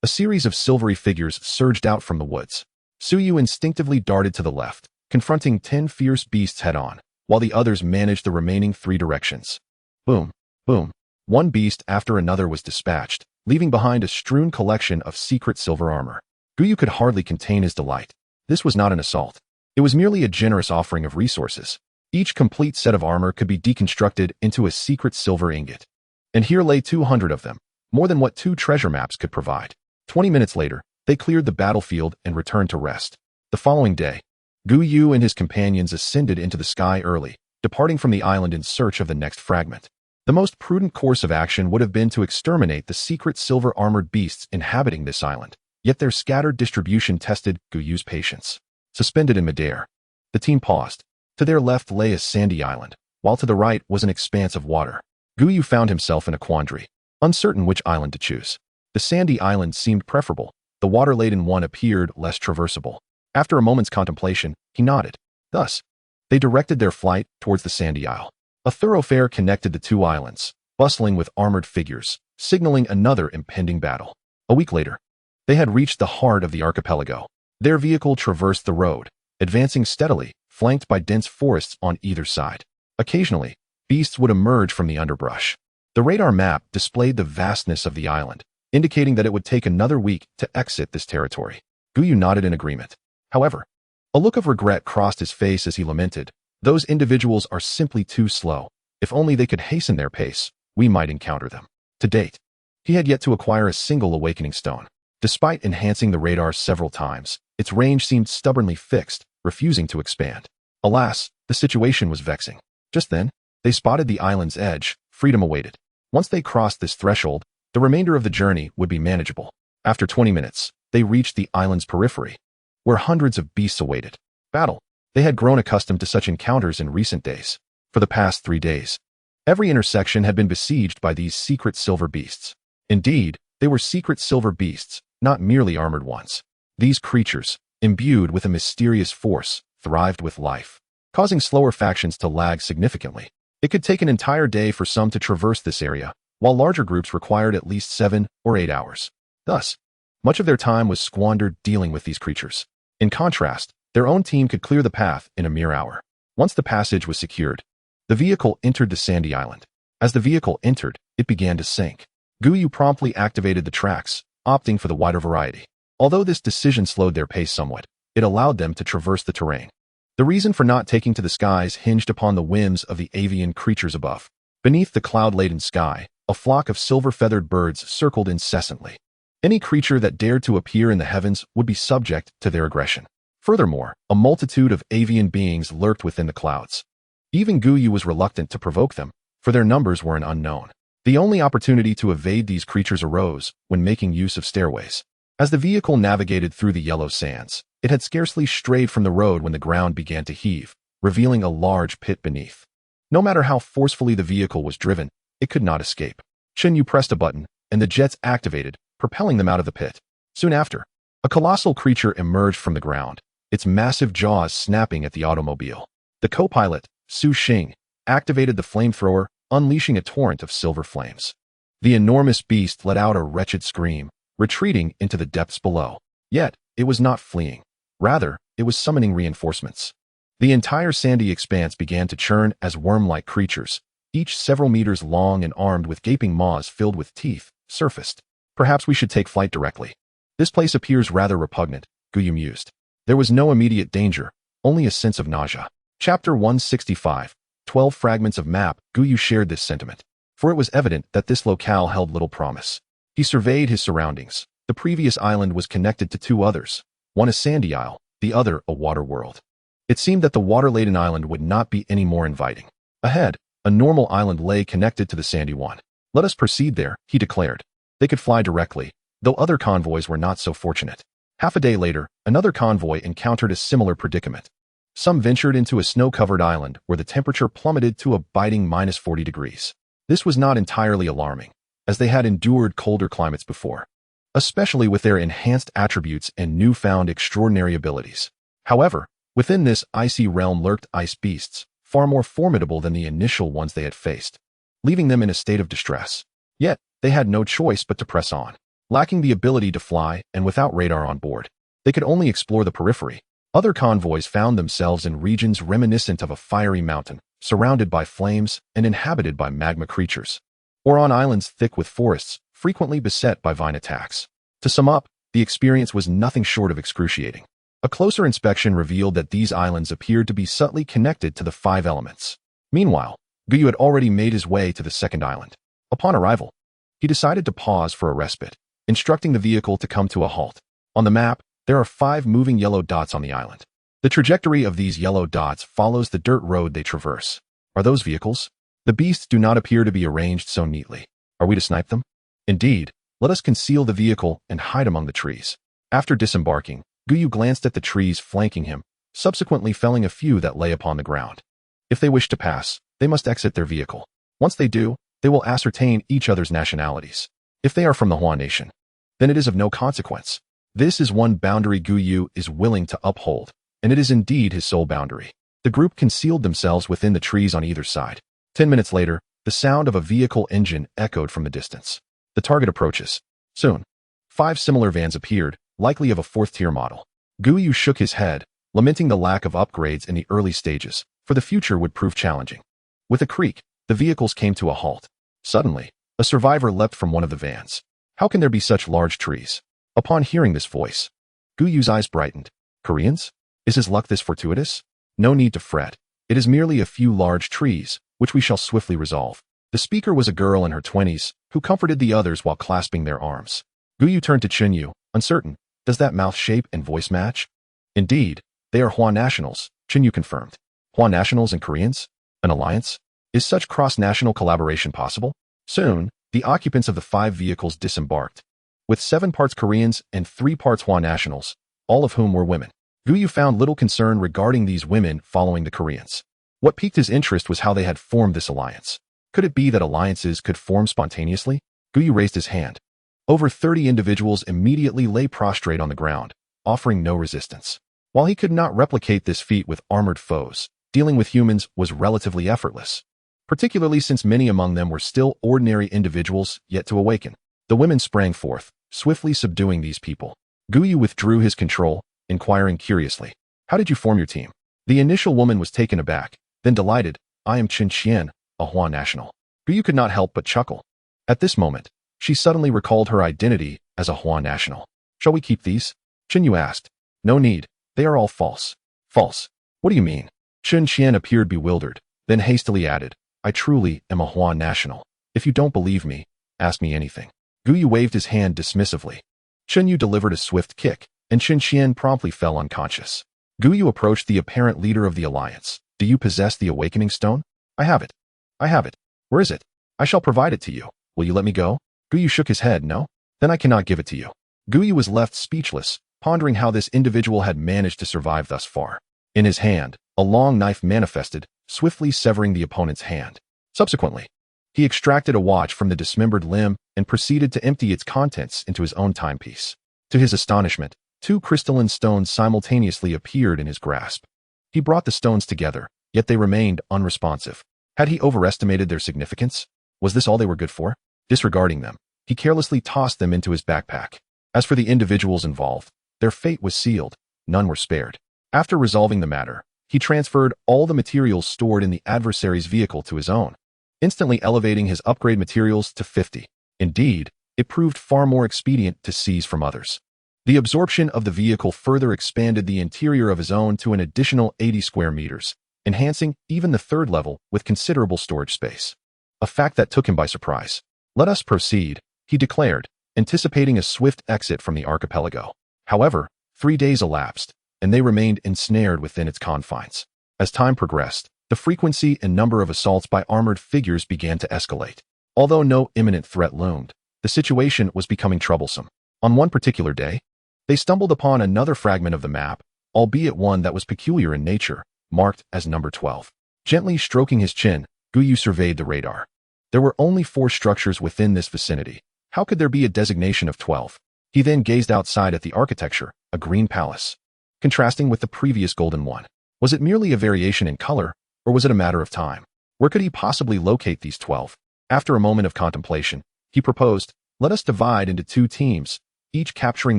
A series of silvery figures surged out from the woods. Yu instinctively darted to the left, confronting 10 fierce beasts head-on, while the others managed the remaining 3 directions. Boom, boom. One beast after another was dispatched, leaving behind a strewn collection of secret silver armor. Gu Yu could hardly contain his delight. This was not an assault. It was merely a generous offering of resources. Each complete set of armor could be deconstructed into a secret silver ingot. And here lay 200 of them, more than what 2 treasure maps could provide. 20 minutes later, they cleared the battlefield and returned to rest. The following day, Gu Yu and his companions ascended into the sky early, departing from the island in search of the next fragment. The most prudent course of action would have been to exterminate the secret silver-armored beasts inhabiting this island, yet their scattered distribution tested Gu Yu's patience. Suspended in midair, the team paused. To their left lay a sandy island, while to the right was an expanse of water. Gu Yu found himself in a quandary, uncertain which island to choose. The sandy island seemed preferable. The water-laden one appeared less traversable. After a moment's contemplation, he nodded. Thus, they directed their flight towards the sandy isle. A thoroughfare connected the 2 islands, bustling with armored figures, signaling another impending battle. A week later, they had reached the heart of the archipelago. Their vehicle traversed the road, advancing steadily, flanked by dense forests on either side. Occasionally, beasts would emerge from the underbrush. The radar map displayed the vastness of the island, indicating that it would take another week to exit this territory. Gu Yu nodded in agreement. However, a look of regret crossed his face as he lamented, "Those individuals are simply too slow. If only they could hasten their pace, we might encounter them." To date, he had yet to acquire a single awakening stone. Despite enhancing the radar several times, its range seemed stubbornly fixed, refusing to expand. Alas, the situation was vexing. Just then, they spotted the island's edge. Freedom awaited. Once they crossed this threshold, the remainder of the journey would be manageable. After 20 minutes, they reached the island's periphery, where hundreds of beasts awaited battle. They had grown accustomed to such encounters in recent days. For the past 3 days, every intersection had been besieged by these secret silver beasts. Indeed, they were secret silver beasts, not merely armored ones. These creatures, imbued with a mysterious force, thrived with life, causing slower factions to lag significantly. It could take an entire day for some to traverse this area, while larger groups required at least 7 or 8 hours. Thus, much of their time was squandered dealing with these creatures. In contrast, their own team could clear the path in a mere hour. Once the passage was secured, the vehicle entered the sandy island. As the vehicle entered, it began to sink. Gu Yu promptly activated the tracks, opting for the wider variety. Although this decision slowed their pace somewhat, it allowed them to traverse the terrain. The reason for not taking to the skies hinged upon the whims of the avian creatures above. Beneath the cloud-laden sky, a flock of silver-feathered birds circled incessantly. Any creature that dared to appear in the heavens would be subject to their aggression. Furthermore, a multitude of avian beings lurked within the clouds. Even Gu Yu was reluctant to provoke them, for their numbers were an unknown. The only opportunity to evade these creatures arose when making use of stairways. As the vehicle navigated through the yellow sands, it had scarcely strayed from the road when the ground began to heave, revealing a large pit beneath. No matter how forcefully the vehicle was driven, it could not escape. Yu pressed a button, and the jets activated, propelling them out of the pit. Soon after, a colossal creature emerged from the ground, its massive jaws snapping at the automobile. The co-pilot, Su Xing, activated the flamethrower, unleashing a torrent of silver flames. The enormous beast let out a wretched scream, retreating into the depths below. Yet, it was not fleeing. Rather, it was summoning reinforcements. The entire sandy expanse began to churn as worm-like creatures, each several meters long and armed with gaping maws filled with teeth, surfaced. Perhaps we should take flight directly. This place appears rather repugnant, Gu Yu mused. There was no immediate danger, only a sense of nausea. Chapter 165, 12 Fragments of Map. Gu Yu shared this sentiment, for it was evident that this locale held little promise. He surveyed his surroundings. The previous island was connected to 2 others, one a sandy isle, the other a water world. It seemed that the water-laden island would not be any more inviting. Ahead, a normal island lay connected to the sandy one. Let us proceed there, he declared. They could fly directly, though other convoys were not so fortunate. Half a day later, another convoy encountered a similar predicament. Some ventured into a snow-covered island where the temperature plummeted to a biting -40 degrees. This was not entirely alarming, as they had endured colder climates before, especially with their enhanced attributes and newfound extraordinary abilities. However, within this icy realm lurked ice beasts, far more formidable than the initial ones they had faced, leaving them in a state of distress. Yet, they had no choice but to press on. Lacking the ability to fly and without radar on board, they could only explore the periphery. Other convoys found themselves in regions reminiscent of a fiery mountain, surrounded by flames and inhabited by magma creatures, or on islands thick with forests, frequently beset by vine attacks. To sum up, the experience was nothing short of excruciating. A closer inspection revealed that these islands appeared to be subtly connected to the 5 elements. Meanwhile, Gu Yu had already made his way to the second island. Upon arrival, he decided to pause for a respite, instructing the vehicle to come to a halt. On the map, there are 5 moving yellow dots on the island. The trajectory of these yellow dots follows the dirt road they traverse. Are those vehicles? The beasts do not appear to be arranged so neatly. Are we to snipe them? Indeed, let us conceal the vehicle and hide among the trees. After disembarking, Gu Yu glanced at the trees flanking him, subsequently felling a few that lay upon the ground. If they wish to pass, they must exit their vehicle. Once they do, they will ascertain each other's nationalities. If they are from the Hua nation, then it is of no consequence. This is one boundary Gu Yu is willing to uphold, and it is indeed his sole boundary. The group concealed themselves within the trees on either side. 10 minutes later, the sound of a vehicle engine echoed from the distance. The target approaches. Soon, 5 similar vans appeared, likely of a 4th-tier model. Gu Yu shook his head, lamenting the lack of upgrades in the early stages, for the future would prove challenging. With a creak, the vehicles came to a halt. Suddenly, a survivor leapt from one of the vans. How can there be such large trees? Upon hearing this voice, Gu Yu's eyes brightened. Koreans? Is his luck this fortuitous? No need to fret. It is merely a few large trees, which we shall swiftly resolve. The speaker was a girl in her 20s, who comforted the others while clasping their arms. Gu Yu turned to Chen Yu, uncertain. Does that mouth shape and voice match? Indeed, they are Hua nationals, Chen Yu confirmed. Hua nationals and Koreans? An alliance? Is such cross-national collaboration possible? Soon, the occupants of the 5 vehicles disembarked, with 7 parts Koreans and 3 parts Hua nationals, all of whom were women. Gu Yu found little concern regarding these women following the Koreans. What piqued his interest was how they had formed this alliance. Could it be that alliances could form spontaneously? Gu Yu raised his hand. Over 30 individuals immediately lay prostrate on the ground, offering no resistance. While he could not replicate this feat with armored foes, dealing with humans was relatively effortless, particularly since many among them were still ordinary individuals yet to awaken. The women sprang forth, swiftly subduing these people. Gu Yu withdrew his control, inquiring curiously, "How did you form your team?" The initial woman was taken aback, then delighted. "I am Chen Xian, a Hua national." Gu Yu could not help but chuckle. At this moment, she suddenly recalled her identity as a Hua national. "Shall we keep these?" Chen Yu asked. "No need. They are all false." "False? What do you mean?" Chen Xian appeared bewildered, then hastily added, "I truly am a Hua national. If you don't believe me, ask me anything." Gu Yu waved his hand dismissively. Chen Yu delivered a swift kick, and Chen Xian promptly fell unconscious. Gu Yu approached the apparent leader of the alliance. "Do you possess the awakening stone?" "I have it." "I have it. Where is it?" "I shall provide it to you. Will you let me go?" Gu Yu shook his head. "No? Then I cannot give it to you." Gu Yu was left speechless, pondering how this individual had managed to survive thus far. In his hand, a long knife manifested, swiftly severing the opponent's hand. Subsequently, he extracted a watch from the dismembered limb and proceeded to empty its contents into his own timepiece. To his astonishment, 2 crystalline stones simultaneously appeared in his grasp. He brought the stones together, yet they remained unresponsive. Had he overestimated their significance? Was this all they were good for? Disregarding them, he carelessly tossed them into his backpack. As for the individuals involved, their fate was sealed. None were spared. After resolving the matter, he transferred all the materials stored in the adversary's vehicle to his own, instantly elevating his upgrade materials to 50. Indeed, it proved far more expedient to seize from others. The absorption of the vehicle further expanded the interior of his own to an additional 80 square meters, enhancing even the 3rd level with considerable storage space. A fact that took him by surprise. "Let us proceed," he declared, anticipating a swift exit from the archipelago. However, 3 days elapsed, and they remained ensnared within its confines. As time progressed, the frequency and number of assaults by armored figures began to escalate. Although no imminent threat loomed, the situation was becoming troublesome. On one particular day, they stumbled upon another fragment of the map, albeit one that was peculiar in nature, marked as number 12. Gently stroking his chin, Gu Yu surveyed the radar. There were only 4 structures within this vicinity. How could there be a designation of 12? He then gazed outside at the architecture, a green palace, contrasting with the previous golden one. Was it merely a variation in color, or was it a matter of time? Where could he possibly locate these 12? After a moment of contemplation, he proposed, let us divide into 2 teams, each capturing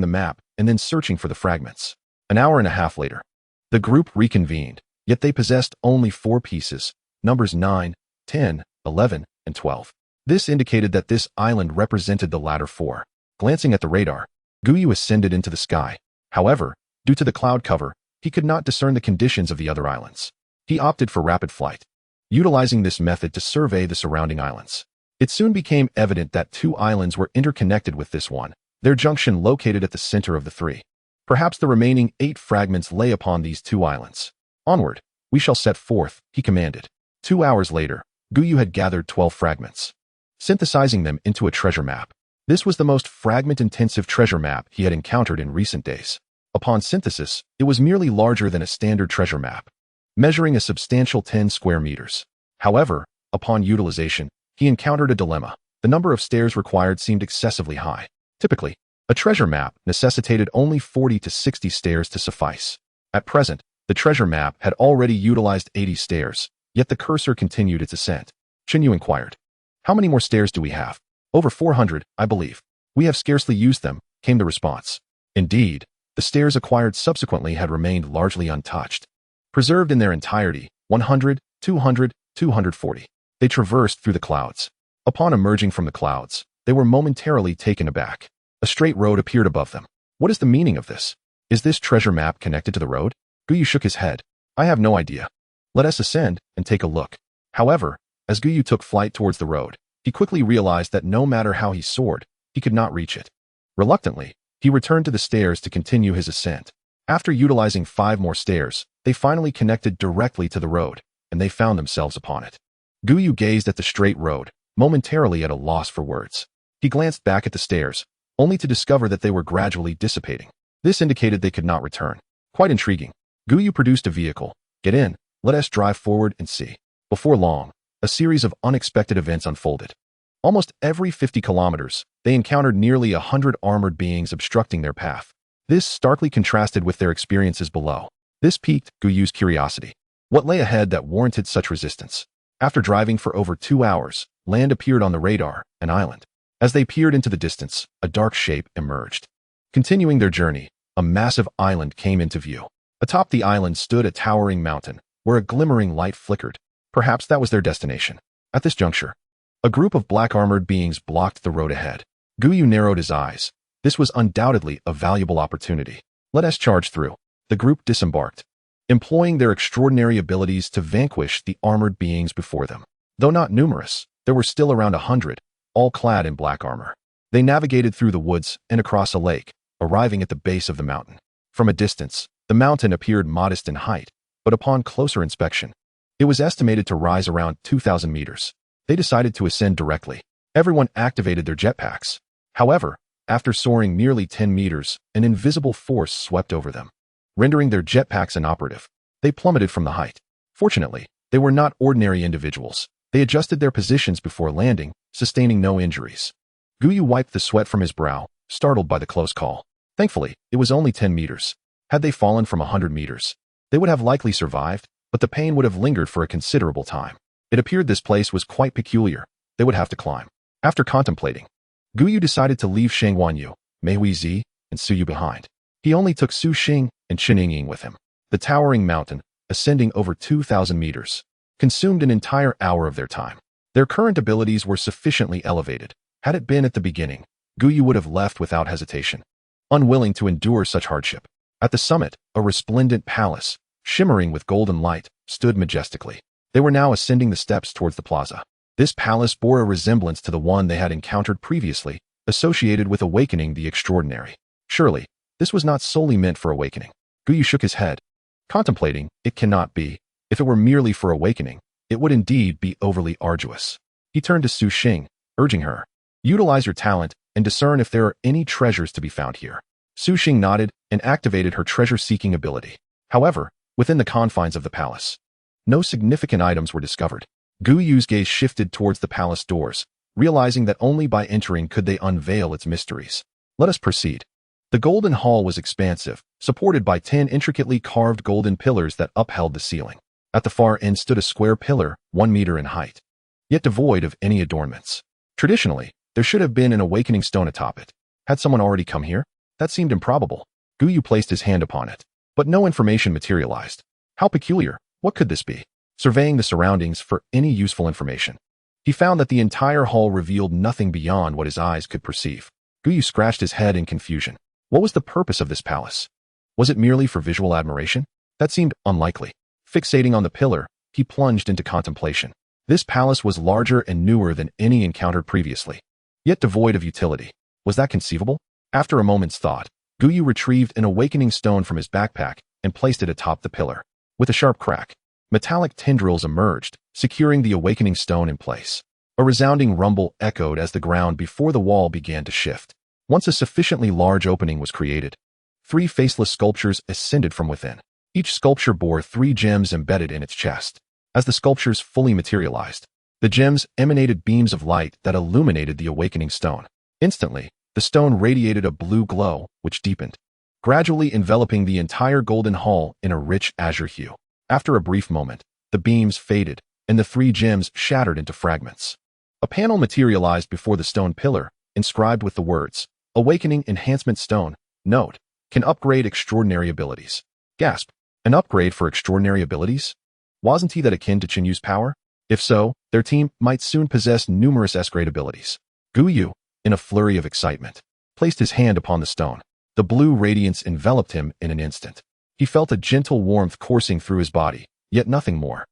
the map and then searching for the fragments. An hour and a half later, the group reconvened, yet they possessed only 4 pieces, numbers 9, 10, 11, and 12. This indicated that this island represented the latter 4. Glancing at the radar, Gu Yu ascended into the sky. However, due to the cloud cover, he could not discern the conditions of the other islands. He opted for rapid flight, utilizing this method to survey the surrounding islands. It soon became evident that 2 islands were interconnected with this one, their junction located at the center of the 3. Perhaps the remaining 8 fragments lay upon these 2 islands. Onward, we shall set forth, he commanded. 2 hours later, Gu Yu had gathered 12 fragments, synthesizing them into a treasure map. This was the most fragment-intensive treasure map he had encountered in recent days. Upon synthesis, it was merely larger than a standard treasure map, measuring a substantial 10 square meters. However, upon utilization, he encountered a dilemma. The number of stairs required seemed excessively high. Typically, a treasure map necessitated only 40 to 60 stairs to suffice. At present, the treasure map had already utilized 80 stairs, yet the cursor continued its ascent. Chen Yu inquired, how many more stairs do we have? Over 400, I believe. We have scarcely used them, came the response. Indeed, the stairs acquired subsequently had remained largely untouched. Preserved in their entirety, 100, 200, 240. They traversed through the clouds. Upon emerging from the clouds, they were momentarily taken aback. A straight road appeared above them. What is the meaning of this? Is this treasure map connected to the road? Gu Yu shook his head. I have no idea. Let us ascend and take a look. However, as Gu Yu took flight towards the road, he quickly realized that no matter how he soared, he could not reach it. Reluctantly, he returned to the stairs to continue his ascent. After utilizing 5 more stairs, they finally connected directly to the road, and they found themselves upon it. Gu Yu gazed at the straight road, momentarily at a loss for words. He glanced back at the stairs, only to discover that they were gradually dissipating. This indicated they could not return. Quite intriguing. Gu Yu produced a vehicle. Get in, let us drive forward and see. Before long, a series of unexpected events unfolded. Almost every 50 kilometers, they encountered nearly 100 armored beings obstructing their path. This starkly contrasted with their experiences below. This piqued Gu Yu's curiosity. What lay ahead that warranted such resistance? After driving for over 2 hours, land appeared on the radar, an island. As they peered into the distance, a dark shape emerged. Continuing their journey, a massive island came into view. Atop the island stood a towering mountain, where a glimmering light flickered. Perhaps that was their destination. At this juncture, a group of black armored beings blocked the road ahead. Gu Yu narrowed his eyes. This was undoubtedly a valuable opportunity. Let us charge through. The group disembarked, employing their extraordinary abilities to vanquish the armored beings before them. Though not numerous, there were still around 100, all clad in black armor. They navigated through the woods and across a lake, arriving at the base of the mountain. From a distance, the mountain appeared modest in height, but upon closer inspection, it was estimated to rise around 2,000 meters. They decided to ascend directly. Everyone activated their jetpacks. However, after soaring nearly 10 meters, an invisible force swept over them, rendering their jetpacks inoperative. They plummeted from the height. Fortunately, they were not ordinary individuals. They adjusted their positions before landing, sustaining no injuries. Gu Yu wiped the sweat from his brow, startled by the close call. Thankfully, it was only 10 meters. Had they fallen from 100 meters, they would have likely survived, but the pain would have lingered for a considerable time. It appeared this place was quite peculiar. They would have to climb. After contemplating, Gu Yu decided to leave Shang Wanyu, Mei Huizi, and Su Yu behind. He only took Su Xing and Chen Yingying with him. The towering mountain, ascending over 2,000 meters, consumed an entire hour of their time. Their current abilities were sufficiently elevated. Had it been at the beginning, Gu Yu would have left without hesitation, unwilling to endure such hardship. At the summit, a resplendent palace, shimmering with golden light, stood majestically. They were now ascending the steps towards the plaza. This palace bore a resemblance to the one they had encountered previously, associated with awakening the extraordinary. Surely, this was not solely meant for awakening. Gu Gu Yu shook his head, contemplating. It cannot be. If it were merely for awakening, it would indeed be overly arduous. He turned to Su Xing, urging her, utilize your talent and discern if there are any treasures to be found here. Su Xing nodded and activated her treasure-seeking ability. However, within the confines of the palace, no significant items were discovered. Gu Yu's gaze shifted towards the palace doors, realizing that only by entering could they unveil its mysteries. Let us proceed. The golden hall was expansive, supported by 10 intricately carved golden pillars that upheld the ceiling. At the far end stood a square pillar, 1 meter in height, yet devoid of any adornments. Traditionally, there should have been an awakening stone atop it. Had someone already come here? That seemed improbable. Gu Yu placed his hand upon it, but no information materialized. How peculiar. What could this be? Surveying the surroundings for any useful information, he found that the entire hall revealed nothing beyond what his eyes could perceive. Gu Yu scratched his head in confusion. What was the purpose of this palace? Was it merely for visual admiration? That seemed unlikely. Fixating on the pillar, he plunged into contemplation. This palace was larger and newer than any encountered previously, yet devoid of utility. Was that conceivable? After a moment's thought, Gu Yu retrieved an awakening stone from his backpack and placed it atop the pillar. With a sharp crack, metallic tendrils emerged, securing the awakening stone in place. A resounding rumble echoed as the ground before the wall began to shift. Once a sufficiently large opening was created, 3 faceless sculptures ascended from within. Each sculpture bore 3 gems embedded in its chest. As the sculptures fully materialized, the gems emanated beams of light that illuminated the awakening stone. Instantly, the stone radiated a blue glow, which deepened, gradually enveloping the entire golden hall in a rich azure hue. After a brief moment, the beams faded, and the 3 gems shattered into fragments. A panel materialized before the stone pillar, inscribed with the words, Awakening Enhancement Stone, Note, can upgrade extraordinary abilities. Gasp. An upgrade for extraordinary abilities? Wasn't he that akin to Chen Yu's power? If so, their team might soon possess numerous S-grade abilities. Gu Yu, in a flurry of excitement, placed his hand upon the stone. The blue radiance enveloped him in an instant. He felt a gentle warmth coursing through his body, yet nothing more.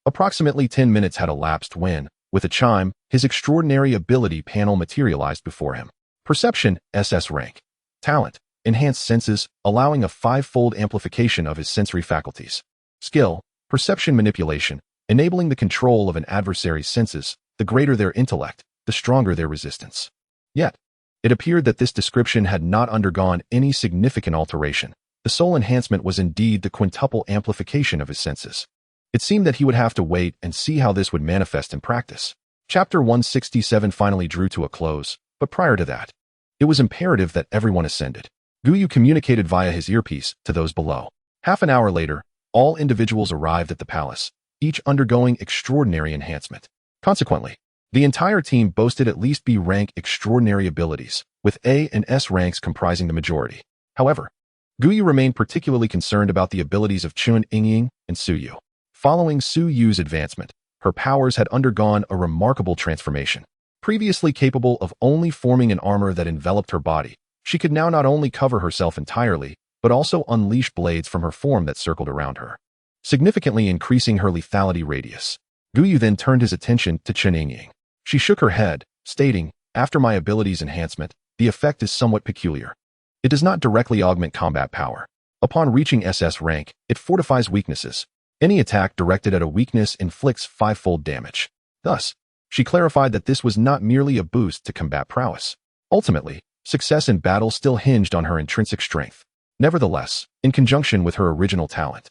Approximately 10 minutes had elapsed when, with a chime, his extraordinary ability panel materialized before him. Perception, SS rank. Talent, enhanced senses, allowing a 5-fold amplification of his sensory faculties. Skill, perception manipulation, enabling the control of an adversary's senses. The greater their intellect, the stronger their resistance. Yet, it appeared that this description had not undergone any significant alteration. The sole enhancement was indeed the quintuple amplification of his senses. It seemed that he would have to wait and see how this would manifest in practice. Chapter 167 finally drew to a close, but prior to that, it was imperative that everyone ascended. Gu Yu communicated via his earpiece to those below. Half an hour later, all individuals arrived at the palace, each undergoing extraordinary enhancement. Consequently, the entire team boasted at least B rank extraordinary abilities, with A and S ranks comprising the majority. However, Gu Yu remained particularly concerned about the abilities of Chun Yingying and Su Yu. Following Su Yu's advancement, her powers had undergone a remarkable transformation. Previously capable of only forming an armor that enveloped her body, she could now not only cover herself entirely, but also unleash blades from her form that circled around her, significantly increasing her lethality radius. Gu Yu then turned his attention to Chun Yingying. She shook her head, stating, after my abilities enhancement, the effect is somewhat peculiar. It does not directly augment combat power. Upon reaching SS rank, it fortifies weaknesses. Any attack directed at a weakness inflicts 5-fold damage. Thus, she clarified that this was not merely a boost to combat prowess. Ultimately, success in battle still hinged on her intrinsic strength. Nevertheless, in conjunction with her original talent,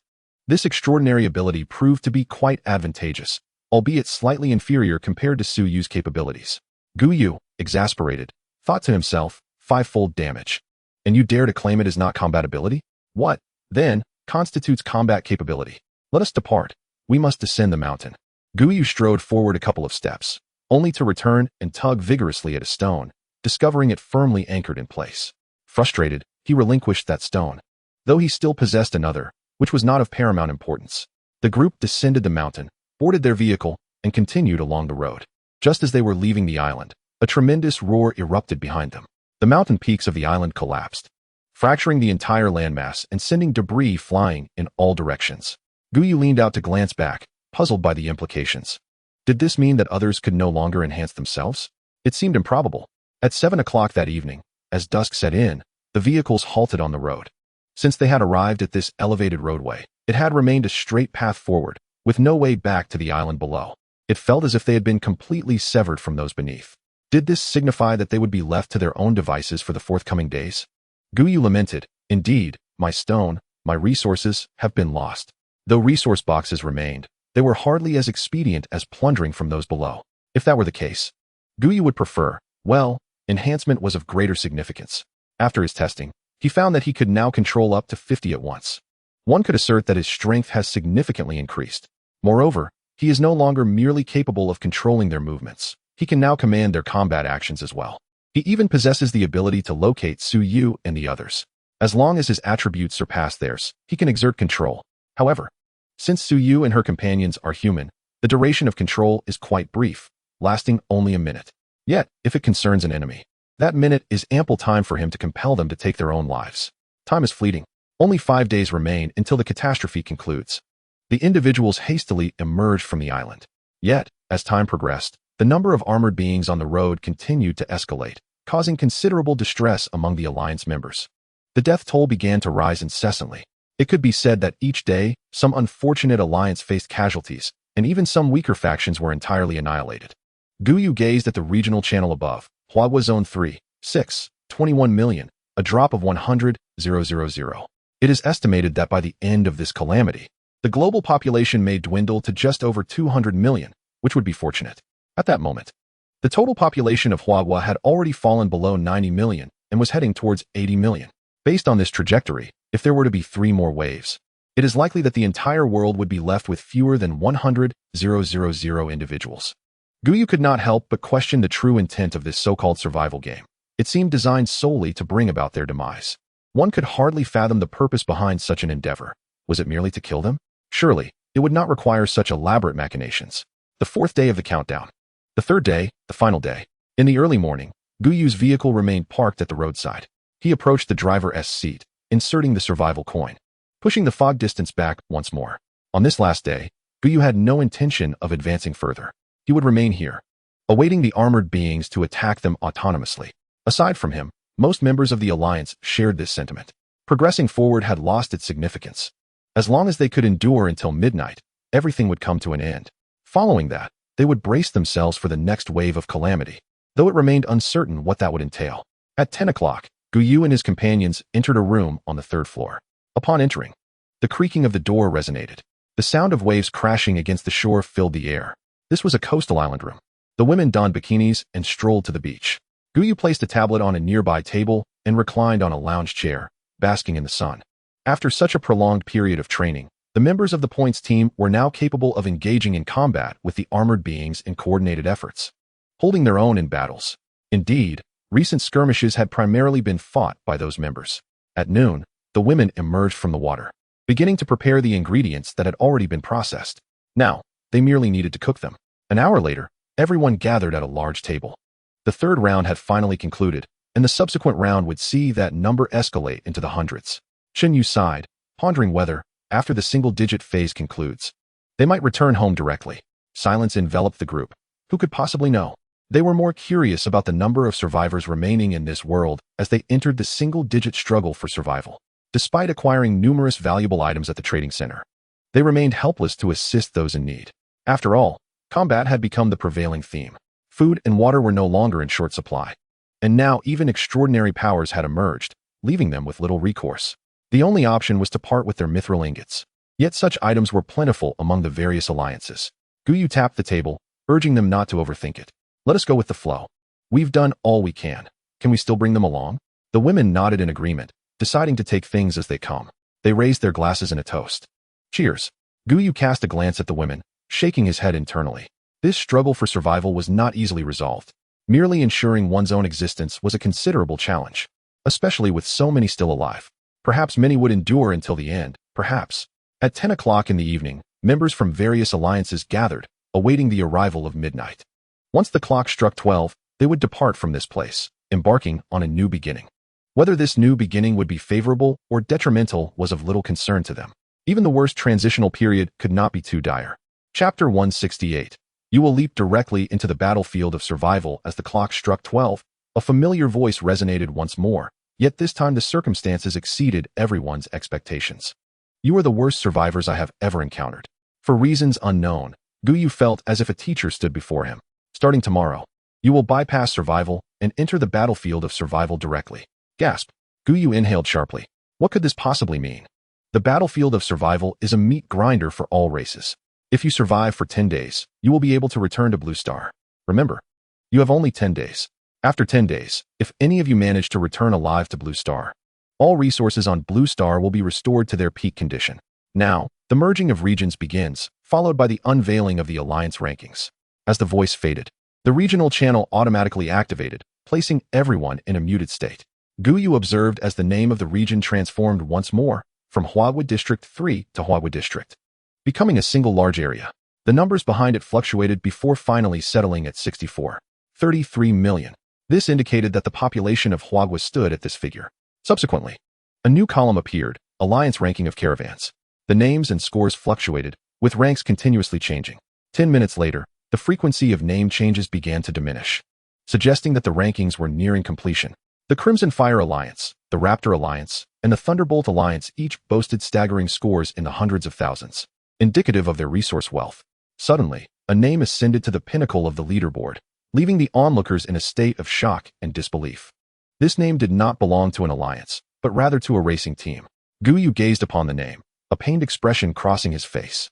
this extraordinary ability proved to be quite advantageous, albeit slightly inferior compared to Su Yu's capabilities. Gu Yu, exasperated, thought to himself, 5-fold damage. And you dare to claim it is not combat ability? What, then, constitutes combat capability? Let us depart. We must descend the mountain. Gu Yu strode forward a couple of steps, only to return and tug vigorously at a stone, discovering it firmly anchored in place. Frustrated, he relinquished that stone, though he still possessed another, which was not of paramount importance. The group descended the mountain, boarded their vehicle, and continued along the road. Just as they were leaving the island, a tremendous roar erupted behind them. The mountain peaks of the island collapsed, fracturing the entire landmass and sending debris flying in all directions. Gu Yu leaned out to glance back, puzzled by the implications. Did this mean that others could no longer enhance themselves? It seemed improbable. At 7 o'clock that evening, as dusk set in, the vehicles halted on the road. Since they had arrived at this elevated roadway, it had remained a straight path forward, with no way back to the island below. It felt as if they had been completely severed from those beneath. Did this signify that they would be left to their own devices for the forthcoming days? Gu Yu lamented, "Indeed, my stone, my resources, have been lost." Though resource boxes remained, they were hardly as expedient as plundering from those below. If that were the case, Gu Yu would prefer, well, enhancement was of greater significance. After his testing, he found that he could now control up to 50 at once. One could assert that his strength has significantly increased. Moreover, he is no longer merely capable of controlling their movements. He can now command their combat actions as well. He even possesses the ability to locate Su Yu and the others. As long as his attributes surpass theirs, he can exert control. However, since Su Yu and her companions are human, the duration of control is quite brief, lasting only a minute. Yet, if it concerns an enemy, that minute is ample time for him to compel them to take their own lives. Time is fleeting. Only 5 days remain until the catastrophe concludes. The individuals hastily emerged from the island. Yet, as time progressed, the number of armored beings on the road continued to escalate, causing considerable distress among the Alliance members. The death toll began to rise incessantly. It could be said that each day, some unfortunate Alliance faced casualties, and even some weaker factions were entirely annihilated. Gu Yu gazed at the regional channel above, Huahua Zone 3, 6, 21 million, a drop of 100,000. It is estimated that by the end of this calamity, the global population may dwindle to just over 200 million, which would be fortunate. At that moment, the total population of Huahua had already fallen below 90 million and was heading towards 80 million. Based on this trajectory, if there were to be 3 more waves, it is likely that the entire world would be left with fewer than 100,000 individuals. Gu Yu could not help but question the true intent of this so-called survival game. It seemed designed solely to bring about their demise. One could hardly fathom the purpose behind such an endeavor. Was it merely to kill them? Surely, it would not require such elaborate machinations. The 4th day of the countdown. The 3rd day, the final day. In the early morning, Gu Yu's vehicle remained parked at the roadside. He approached the driver's seat, inserting the survival coin, pushing the fog distance back once more. On this last day, Gu Yu had no intention of advancing further. He would remain here, awaiting the armored beings to attack them autonomously. Aside from him, most members of the Alliance shared this sentiment. Progressing forward had lost its significance. As long as they could endure until midnight, everything would come to an end. Following that, they would brace themselves for the next wave of calamity, though it remained uncertain what that would entail. At 10 o'clock, Gu Yu and his companions entered a room on the 3rd floor. Upon entering, the creaking of the door resonated. The sound of waves crashing against the shore filled the air. This was a coastal island room. The women donned bikinis and strolled to the beach. Gu Yu placed a tablet on a nearby table and reclined on a lounge chair, basking in the sun. After such a prolonged period of training, the members of the Points team were now capable of engaging in combat with the armored beings in coordinated efforts, holding their own in battles. Indeed, recent skirmishes had primarily been fought by those members. At noon, the women emerged from the water, beginning to prepare the ingredients that had already been processed. Now, they merely needed to cook them. An hour later, everyone gathered at a large table. The 3rd round had finally concluded, and the subsequent round would see that number escalate into the hundreds. Shen Yu sighed, pondering whether, after the single-digit phase concludes, they might return home directly. Silence enveloped the group. Who could possibly know? They were more curious about the number of survivors remaining in this world as they entered the single-digit struggle for survival. Despite acquiring numerous valuable items at the trading center, they remained helpless to assist those in need. After all, combat had become the prevailing theme. Food and water were no longer in short supply. And now even extraordinary powers had emerged, leaving them with little recourse. The only option was to part with their mithril ingots. Yet such items were plentiful among the various alliances. Gu Yu tapped the table, urging them not to overthink it. Let us go with the flow. We've done all we can. Can we still bring them along? The women nodded in agreement, deciding to take things as they come. They raised their glasses in a toast. Cheers. Gu Yu cast a glance at the women, shaking his head internally. This struggle for survival was not easily resolved. Merely ensuring one's own existence was a considerable challenge, especially with so many still alive. Perhaps many would endure until the end, perhaps. At 10 o'clock in the evening, members from various alliances gathered, awaiting the arrival of midnight. Once the clock struck 12, they would depart from this place, embarking on a new beginning. Whether this new beginning would be favorable or detrimental was of little concern to them. Even the worst transitional period could not be too dire. Chapter 168. You will leap directly into the battlefield of survival as the clock struck 12. A familiar voice resonated once more, Yet this time the circumstances exceeded everyone's expectations. You are the worst survivors I have ever encountered. For reasons unknown, Gu Yu felt as if a teacher stood before him. Starting tomorrow, you will bypass survival and enter the battlefield of survival directly. Gasp. Gu Yu inhaled sharply. What could this possibly mean? The battlefield of survival is a meat grinder for all races. If you survive for 10 days, you will be able to return to Blue Star. Remember, you have only 10 days. After 10 days, if any of you manage to return alive to Blue Star, all resources on Blue Star will be restored to their peak condition. Now, the merging of regions begins, followed by the unveiling of the alliance rankings. As the voice faded, the regional channel automatically activated, placing everyone in a muted state. Gu Yu observed as the name of the region transformed once more, from Huawu District 3 to Huawu District, becoming a single large area. The numbers behind it fluctuated before finally settling at 64.33 million. This indicated that the population of Huawu stood at this figure. Subsequently, a new column appeared, Alliance Ranking of Caravans. The names and scores fluctuated, with ranks continuously changing. 10 minutes later, the frequency of name changes began to diminish, suggesting that the rankings were nearing completion. The Crimson Fire Alliance, the Raptor Alliance, and the Thunderbolt Alliance each boasted staggering scores in the hundreds of thousands, indicative of their resource wealth. Suddenly, a name ascended to the pinnacle of the leaderboard, leaving the onlookers in a state of shock and disbelief. This name did not belong to an alliance, but rather to a racing team. Gu Yu gazed upon the name, a pained expression crossing his face.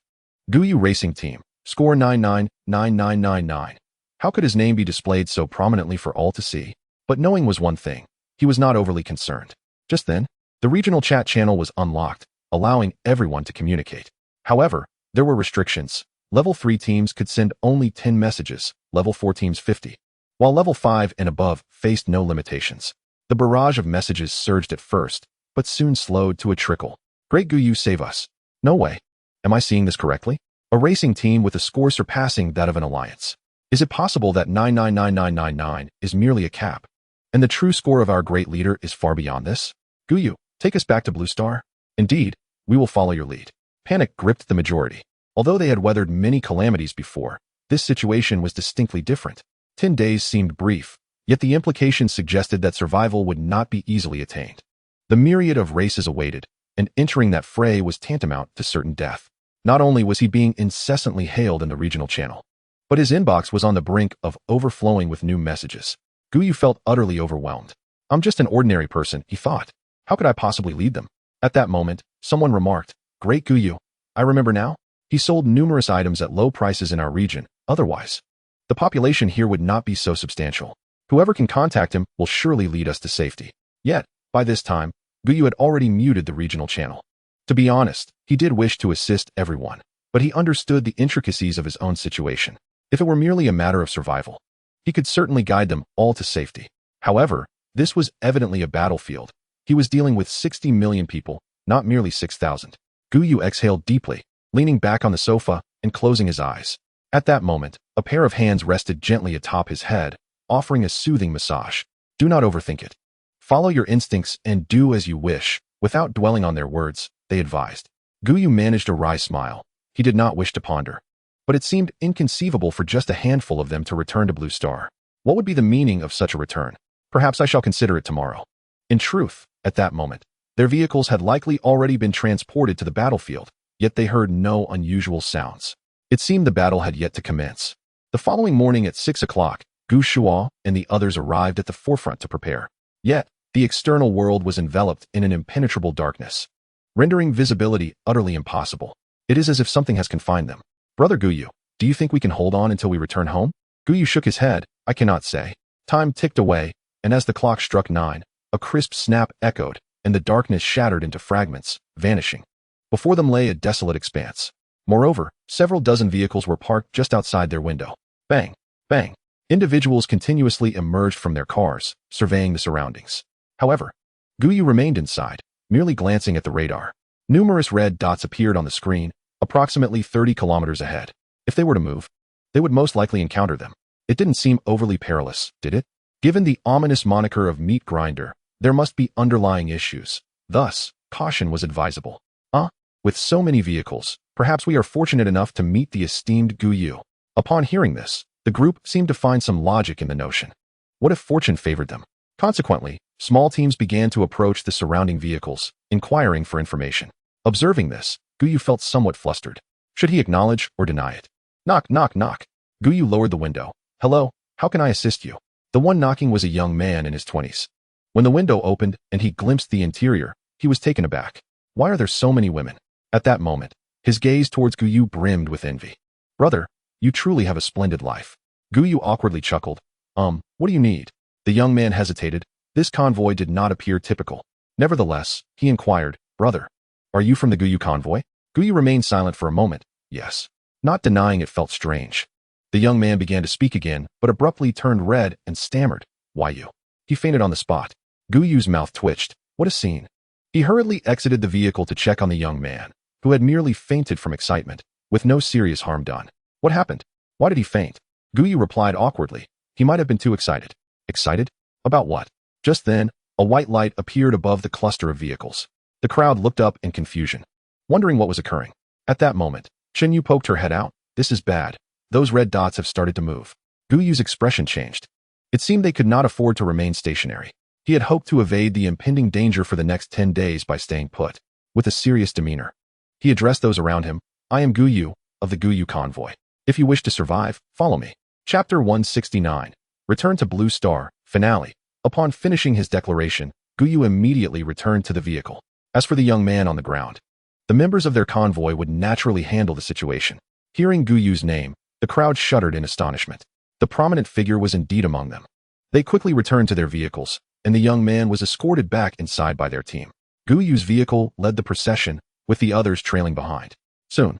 Gu Yu Racing Team, score 999999. How could his name be displayed so prominently for all to see? But knowing was one thing. He was not overly concerned. Just then, the regional chat channel was unlocked, allowing everyone to communicate. However, there were restrictions. Level 3 teams could send only 10 messages, Level 4 teams 50, while Level 5 and above faced no limitations. The barrage of messages surged at first, but soon slowed to a trickle. Great Gu Yu, save us. No way. Am I seeing this correctly? A racing team with a score surpassing that of an alliance. Is it possible that 999999 is merely a cap, and the true score of our great leader is far beyond this? Gu Yu, take us back to Blue Star. Indeed, we will follow your lead. Panic gripped the majority. Although they had weathered many calamities before, this situation was distinctly different. 10 days seemed brief, yet the implications suggested that survival would not be easily attained. The myriad of races awaited, and entering that fray was tantamount to certain death. Not only was he being incessantly hailed in the regional channel, but his inbox was on the brink of overflowing with new messages. Gu Yu felt utterly overwhelmed. I'm just an ordinary person, he thought. How could I possibly lead them? At that moment, someone remarked, Great Gu Yu, I remember now. He sold numerous items at low prices in our region. Otherwise, the population here would not be so substantial. Whoever can contact him will surely lead us to safety. Yet, by this time, Gu Yu had already muted the regional channel. To be honest, he did wish to assist everyone, but he understood the intricacies of his own situation. If it were merely a matter of survival, he could certainly guide them all to safety. However, this was evidently a battlefield. He was dealing with 60 million people, not merely 6,000. Gu Yu exhaled deeply, leaning back on the sofa and closing his eyes. At that moment, a pair of hands rested gently atop his head, offering a soothing massage. Do not overthink it. Follow your instincts and do as you wish, without dwelling on their words, they advised. Gu Yu managed a wry smile. He did not wish to ponder, but it seemed inconceivable for just a handful of them to return to Blue Star. What would be the meaning of such a return? Perhaps I shall consider it tomorrow. In truth, at that moment, their vehicles had likely already been transported to the battlefield, yet they heard no unusual sounds. It seemed the battle had yet to commence. The following morning at 6 o'clock, Gu Shuo and the others arrived at the forefront to prepare. Yet, the external world was enveloped in an impenetrable darkness, rendering visibility utterly impossible. It is as if something has confined them. Brother Gu Yu, do you think we can hold on until we return home? Gu Yu shook his head. I cannot say. Time ticked away, and as the clock struck 9, a crisp snap echoed, and the darkness shattered into fragments, vanishing. Before them lay a desolate expanse. Moreover, several dozen vehicles were parked just outside their window. Bang! Bang! Individuals continuously emerged from their cars, surveying the surroundings. However, Gu Yu remained inside, merely glancing at the radar. Numerous red dots appeared on the screen, approximately 30 kilometers ahead. If they were to move, they would most likely encounter them. It didn't seem overly perilous, did it? Given the ominous moniker of meat grinder, there must be underlying issues. Thus, caution was advisable. With so many vehicles, perhaps we are fortunate enough to meet the esteemed Gu Yu. Upon hearing this, the group seemed to find some logic in the notion. What if fortune favored them? Consequently, Small teams began to approach the surrounding vehicles, inquiring for information. Observing this, Gu Yu felt somewhat flustered. Should he acknowledge or deny it? Knock, knock, knock. Gu Yu lowered the window. Hello, how can I assist you? The one knocking was a young man in his 20s. When the window opened and he glimpsed the interior, he was taken aback. Why are there so many women? At that moment, his gaze towards Gu Yu brimmed with envy. Brother, you truly have a splendid life. Gu Yu awkwardly chuckled. What do you need? The young man hesitated. This convoy did not appear typical. Nevertheless, he inquired, Brother, are you from the Gu Yu convoy? Gu Yu remained silent for a moment. Yes. Not denying it felt strange. The young man began to speak again, but abruptly turned red and stammered. Why you? He fainted on the spot. Gu Yu's mouth twitched. What a scene. He hurriedly exited the vehicle to check on the young man, who had merely fainted from excitement, with no serious harm done. What happened? Why did he faint? Gu Yu replied awkwardly. He might have been too excited. Excited? About what? Just then, a white light appeared above the cluster of vehicles. The crowd looked up in confusion, wondering what was occurring. At that moment, Chen Yu poked her head out. This is bad. Those red dots have started to move. Gu Yu's expression changed. It seemed they could not afford to remain stationary. He had hoped to evade the impending danger for the next 10 days by staying put. With a serious demeanor, he addressed those around him. I am Gu Yu, of the Gu Yu convoy. If you wish to survive, follow me. Chapter 169. Return to Blue Star, Finale. Upon finishing his declaration, Gu Yu immediately returned to the vehicle. As for the young man on the ground, the members of their convoy would naturally handle the situation. Hearing Gu Yu's name, the crowd shuddered in astonishment. The prominent figure was indeed among them. They quickly returned to their vehicles, and the young man was escorted back inside by their team. Gu Yu's vehicle led the procession, with the others trailing behind. Soon,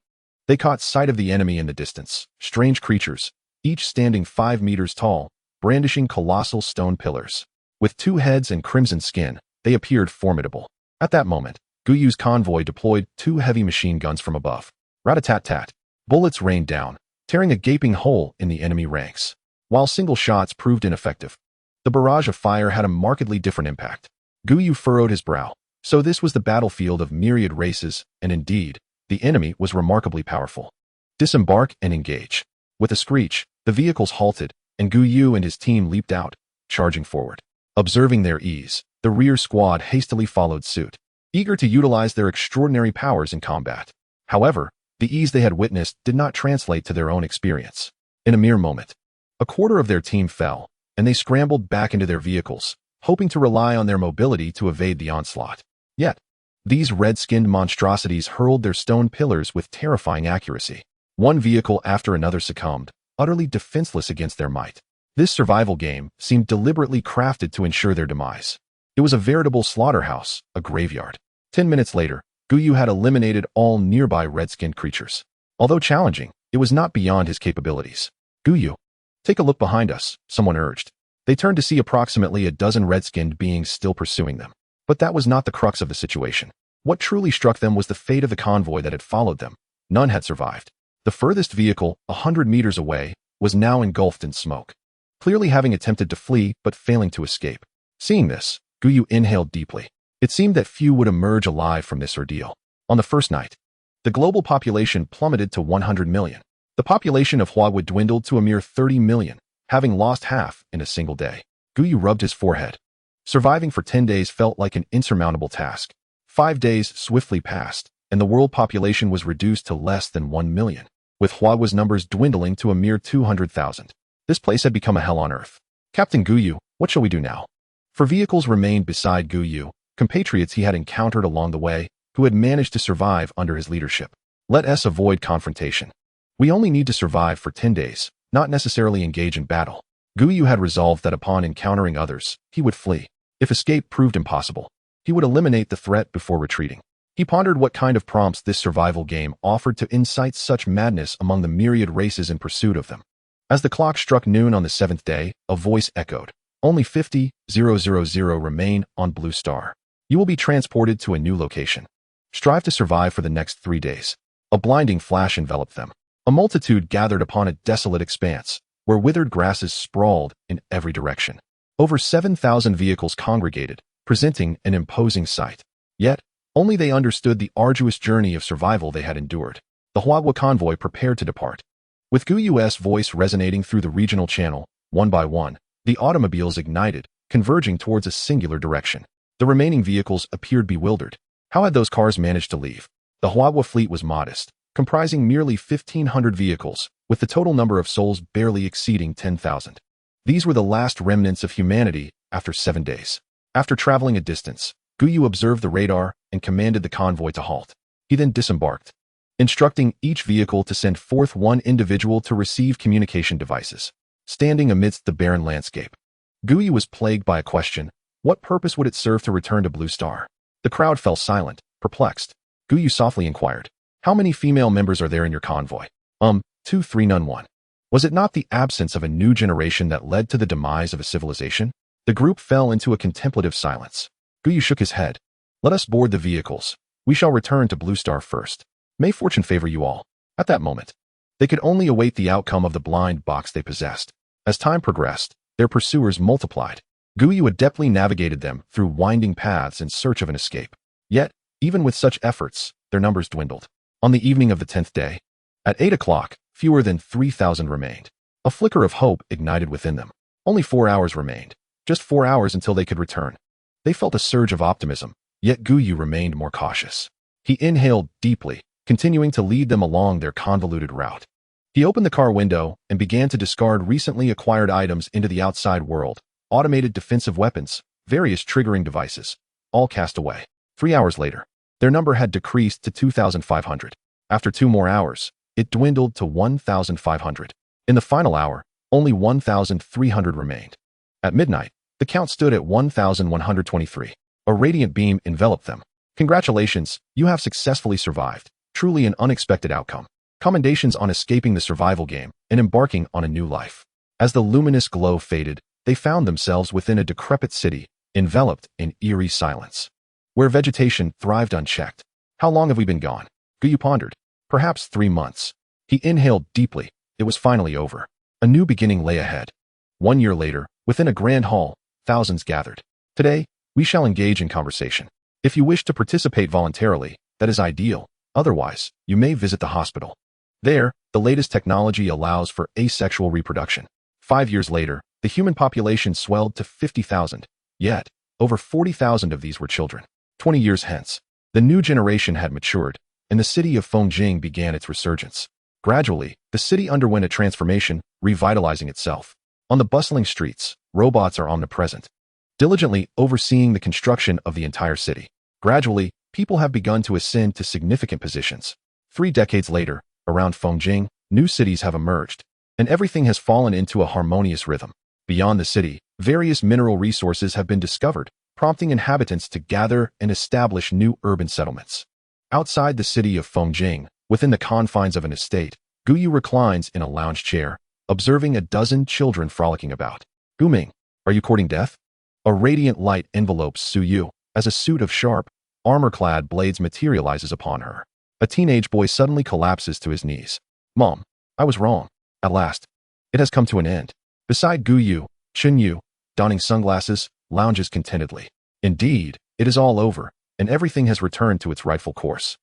they caught sight of the enemy in the distance, strange creatures, each standing 5 meters tall, brandishing colossal stone pillars. With 2 heads and crimson skin, they appeared formidable. At that moment, Gu Yu's convoy deployed 2 heavy machine guns from above. Rat-a-tat-tat. Bullets rained down, tearing a gaping hole in the enemy ranks. While single shots proved ineffective, the barrage of fire had a markedly different impact. Gu Yu furrowed his brow. So this was the battlefield of myriad races, and indeed, the enemy was remarkably powerful. Disembark and engage. With a screech, the vehicles halted, and Gu Yu and his team leaped out, charging forward. Observing their ease, the rear squad hastily followed suit, eager to utilize their extraordinary powers in combat. However, the ease they had witnessed did not translate to their own experience. In a mere moment, a quarter of their team fell, and they scrambled back into their vehicles, hoping to rely on their mobility to evade the onslaught. Yet, these red-skinned monstrosities hurled their stone pillars with terrifying accuracy. One vehicle after another succumbed, utterly defenseless against their might. This survival game seemed deliberately crafted to ensure their demise. It was a veritable slaughterhouse, a graveyard. 10 minutes later, Gu Yu had eliminated all nearby red-skinned creatures. Although challenging, it was not beyond his capabilities. Gu Yu, take a look behind us, someone urged. They turned to see approximately a dozen red-skinned beings still pursuing them. But that was not the crux of the situation. What truly struck them was the fate of the convoy that had followed them. None had survived. The furthest vehicle, 100 meters away, was now engulfed in smoke, clearly having attempted to flee but failing to escape. Seeing this, Gu Yu inhaled deeply. It seemed that few would emerge alive from this ordeal. On the first night, the global population plummeted to 100 million. The population of Hua would dwindled to a mere 30 million, having lost half in a single day. Gu Yu rubbed his forehead. Surviving for 10 days felt like an insurmountable task. 5 days swiftly passed, and the world population was reduced to less than 1 million, with Hua's numbers dwindling to a mere 200,000. This place had become a hell on earth. Captain Gu Yu, what shall we do now? For vehicles remained beside Gu Yu, compatriots he had encountered along the way, who had managed to survive under his leadership. Let us avoid confrontation. We only need to survive for 10 days, not necessarily engage in battle. Gu Yu had resolved that upon encountering others, he would flee. If escape proved impossible, he would eliminate the threat before retreating. He pondered what kind of prompts this survival game offered to incite such madness among the myriad races in pursuit of them. As the clock struck noon on the 7th day, a voice echoed. Only 50,000 remain on Blue Star. You will be transported to a new location. Strive to survive for the next 3 days. A blinding flash enveloped them. A multitude gathered upon a desolate expanse, where withered grasses sprawled in every direction. Over 7,000 vehicles congregated, presenting an imposing sight. Yet, only they understood the arduous journey of survival they had endured. The Hua convoy prepared to depart. With Gu Yu's voice resonating through the regional channel, one by one, the automobiles ignited, converging towards a singular direction. The remaining vehicles appeared bewildered. How had those cars managed to leave? The Huahua fleet was modest, comprising merely 1,500 vehicles, with the total number of souls barely exceeding 10,000. These were the last remnants of humanity after 7 days. After traveling a distance, Gu Yu observed the radar and commanded the convoy to halt. He then disembarked, instructing each vehicle to send forth one individual to receive communication devices. Standing amidst the barren landscape, Gu Yu was plagued by a question: what purpose would it serve to return to Blue Star? The crowd fell silent, perplexed. Gu Yu softly inquired, how many female members are there in your convoy? 2, 3, none, 1. Was it not the absence of a new generation that led to the demise of a civilization? The group fell into a contemplative silence. Gu Yu shook his head. Let us board the vehicles. We shall return to Blue Star first. May fortune favor you all. At that moment, they could only await the outcome of the blind box they possessed. As time progressed, their pursuers multiplied. Gu Yu adeptly navigated them through winding paths in search of an escape. Yet, even with such efforts, their numbers dwindled. On the evening of the 10th day, at 8 o'clock, fewer than 3,000 remained. A flicker of hope ignited within them. Only 4 hours remained. Just 4 hours until they could return. They felt a surge of optimism, yet Gu Yu remained more cautious. He inhaled deeply, continuing to lead them along their convoluted route. He opened the car window and began to discard recently acquired items into the outside world: automated defensive weapons, various triggering devices, all cast away. 3 hours later, their number had decreased to 2,500. After 2 more hours, it dwindled to 1,500. In the final hour, only 1,300 remained. At midnight, the count stood at 1,123. A radiant beam enveloped them. Congratulations, you have successfully survived. Truly an unexpected outcome. Commendations on escaping the survival game and embarking on a new life. As the luminous glow faded, they found themselves within a decrepit city, enveloped in eerie silence, where vegetation thrived unchecked. How long have we been gone? Gu Yu pondered. Perhaps 3 months. He inhaled deeply. It was finally over. A new beginning lay ahead. 1 year later, within a grand hall, thousands gathered. Today, we shall engage in conversation. If you wish to participate voluntarily, that is ideal. Otherwise, you may visit the hospital. There, the latest technology allows for asexual reproduction. 5 years later, the human population swelled to 50,000. Yet, over 40,000 of these were children. 20 years hence, the new generation had matured, and the city of Fengjing began its resurgence. Gradually, the city underwent a transformation, revitalizing itself. On the bustling streets, robots are omnipresent, diligently overseeing the construction of the entire city. Gradually, people have begun to ascend to significant positions. 3 decades later, around Fengjing, new cities have emerged, and everything has fallen into a harmonious rhythm. Beyond the city, various mineral resources have been discovered, prompting inhabitants to gather and establish new urban settlements. Outside the city of Fengjing, within the confines of an estate, Gu Yu reclines in a lounge chair, observing a dozen children frolicking about. Guming, are you courting death? A radiant light envelopes Su Yu as a suit of sharp, armor-clad blades materializes upon her. A teenage boy suddenly collapses to his knees. Mom, I was wrong. At last, it has come to an end. Beside Gu Yu, Chen Yu, donning sunglasses, lounges contentedly. Indeed, it is all over, and everything has returned to its rightful course.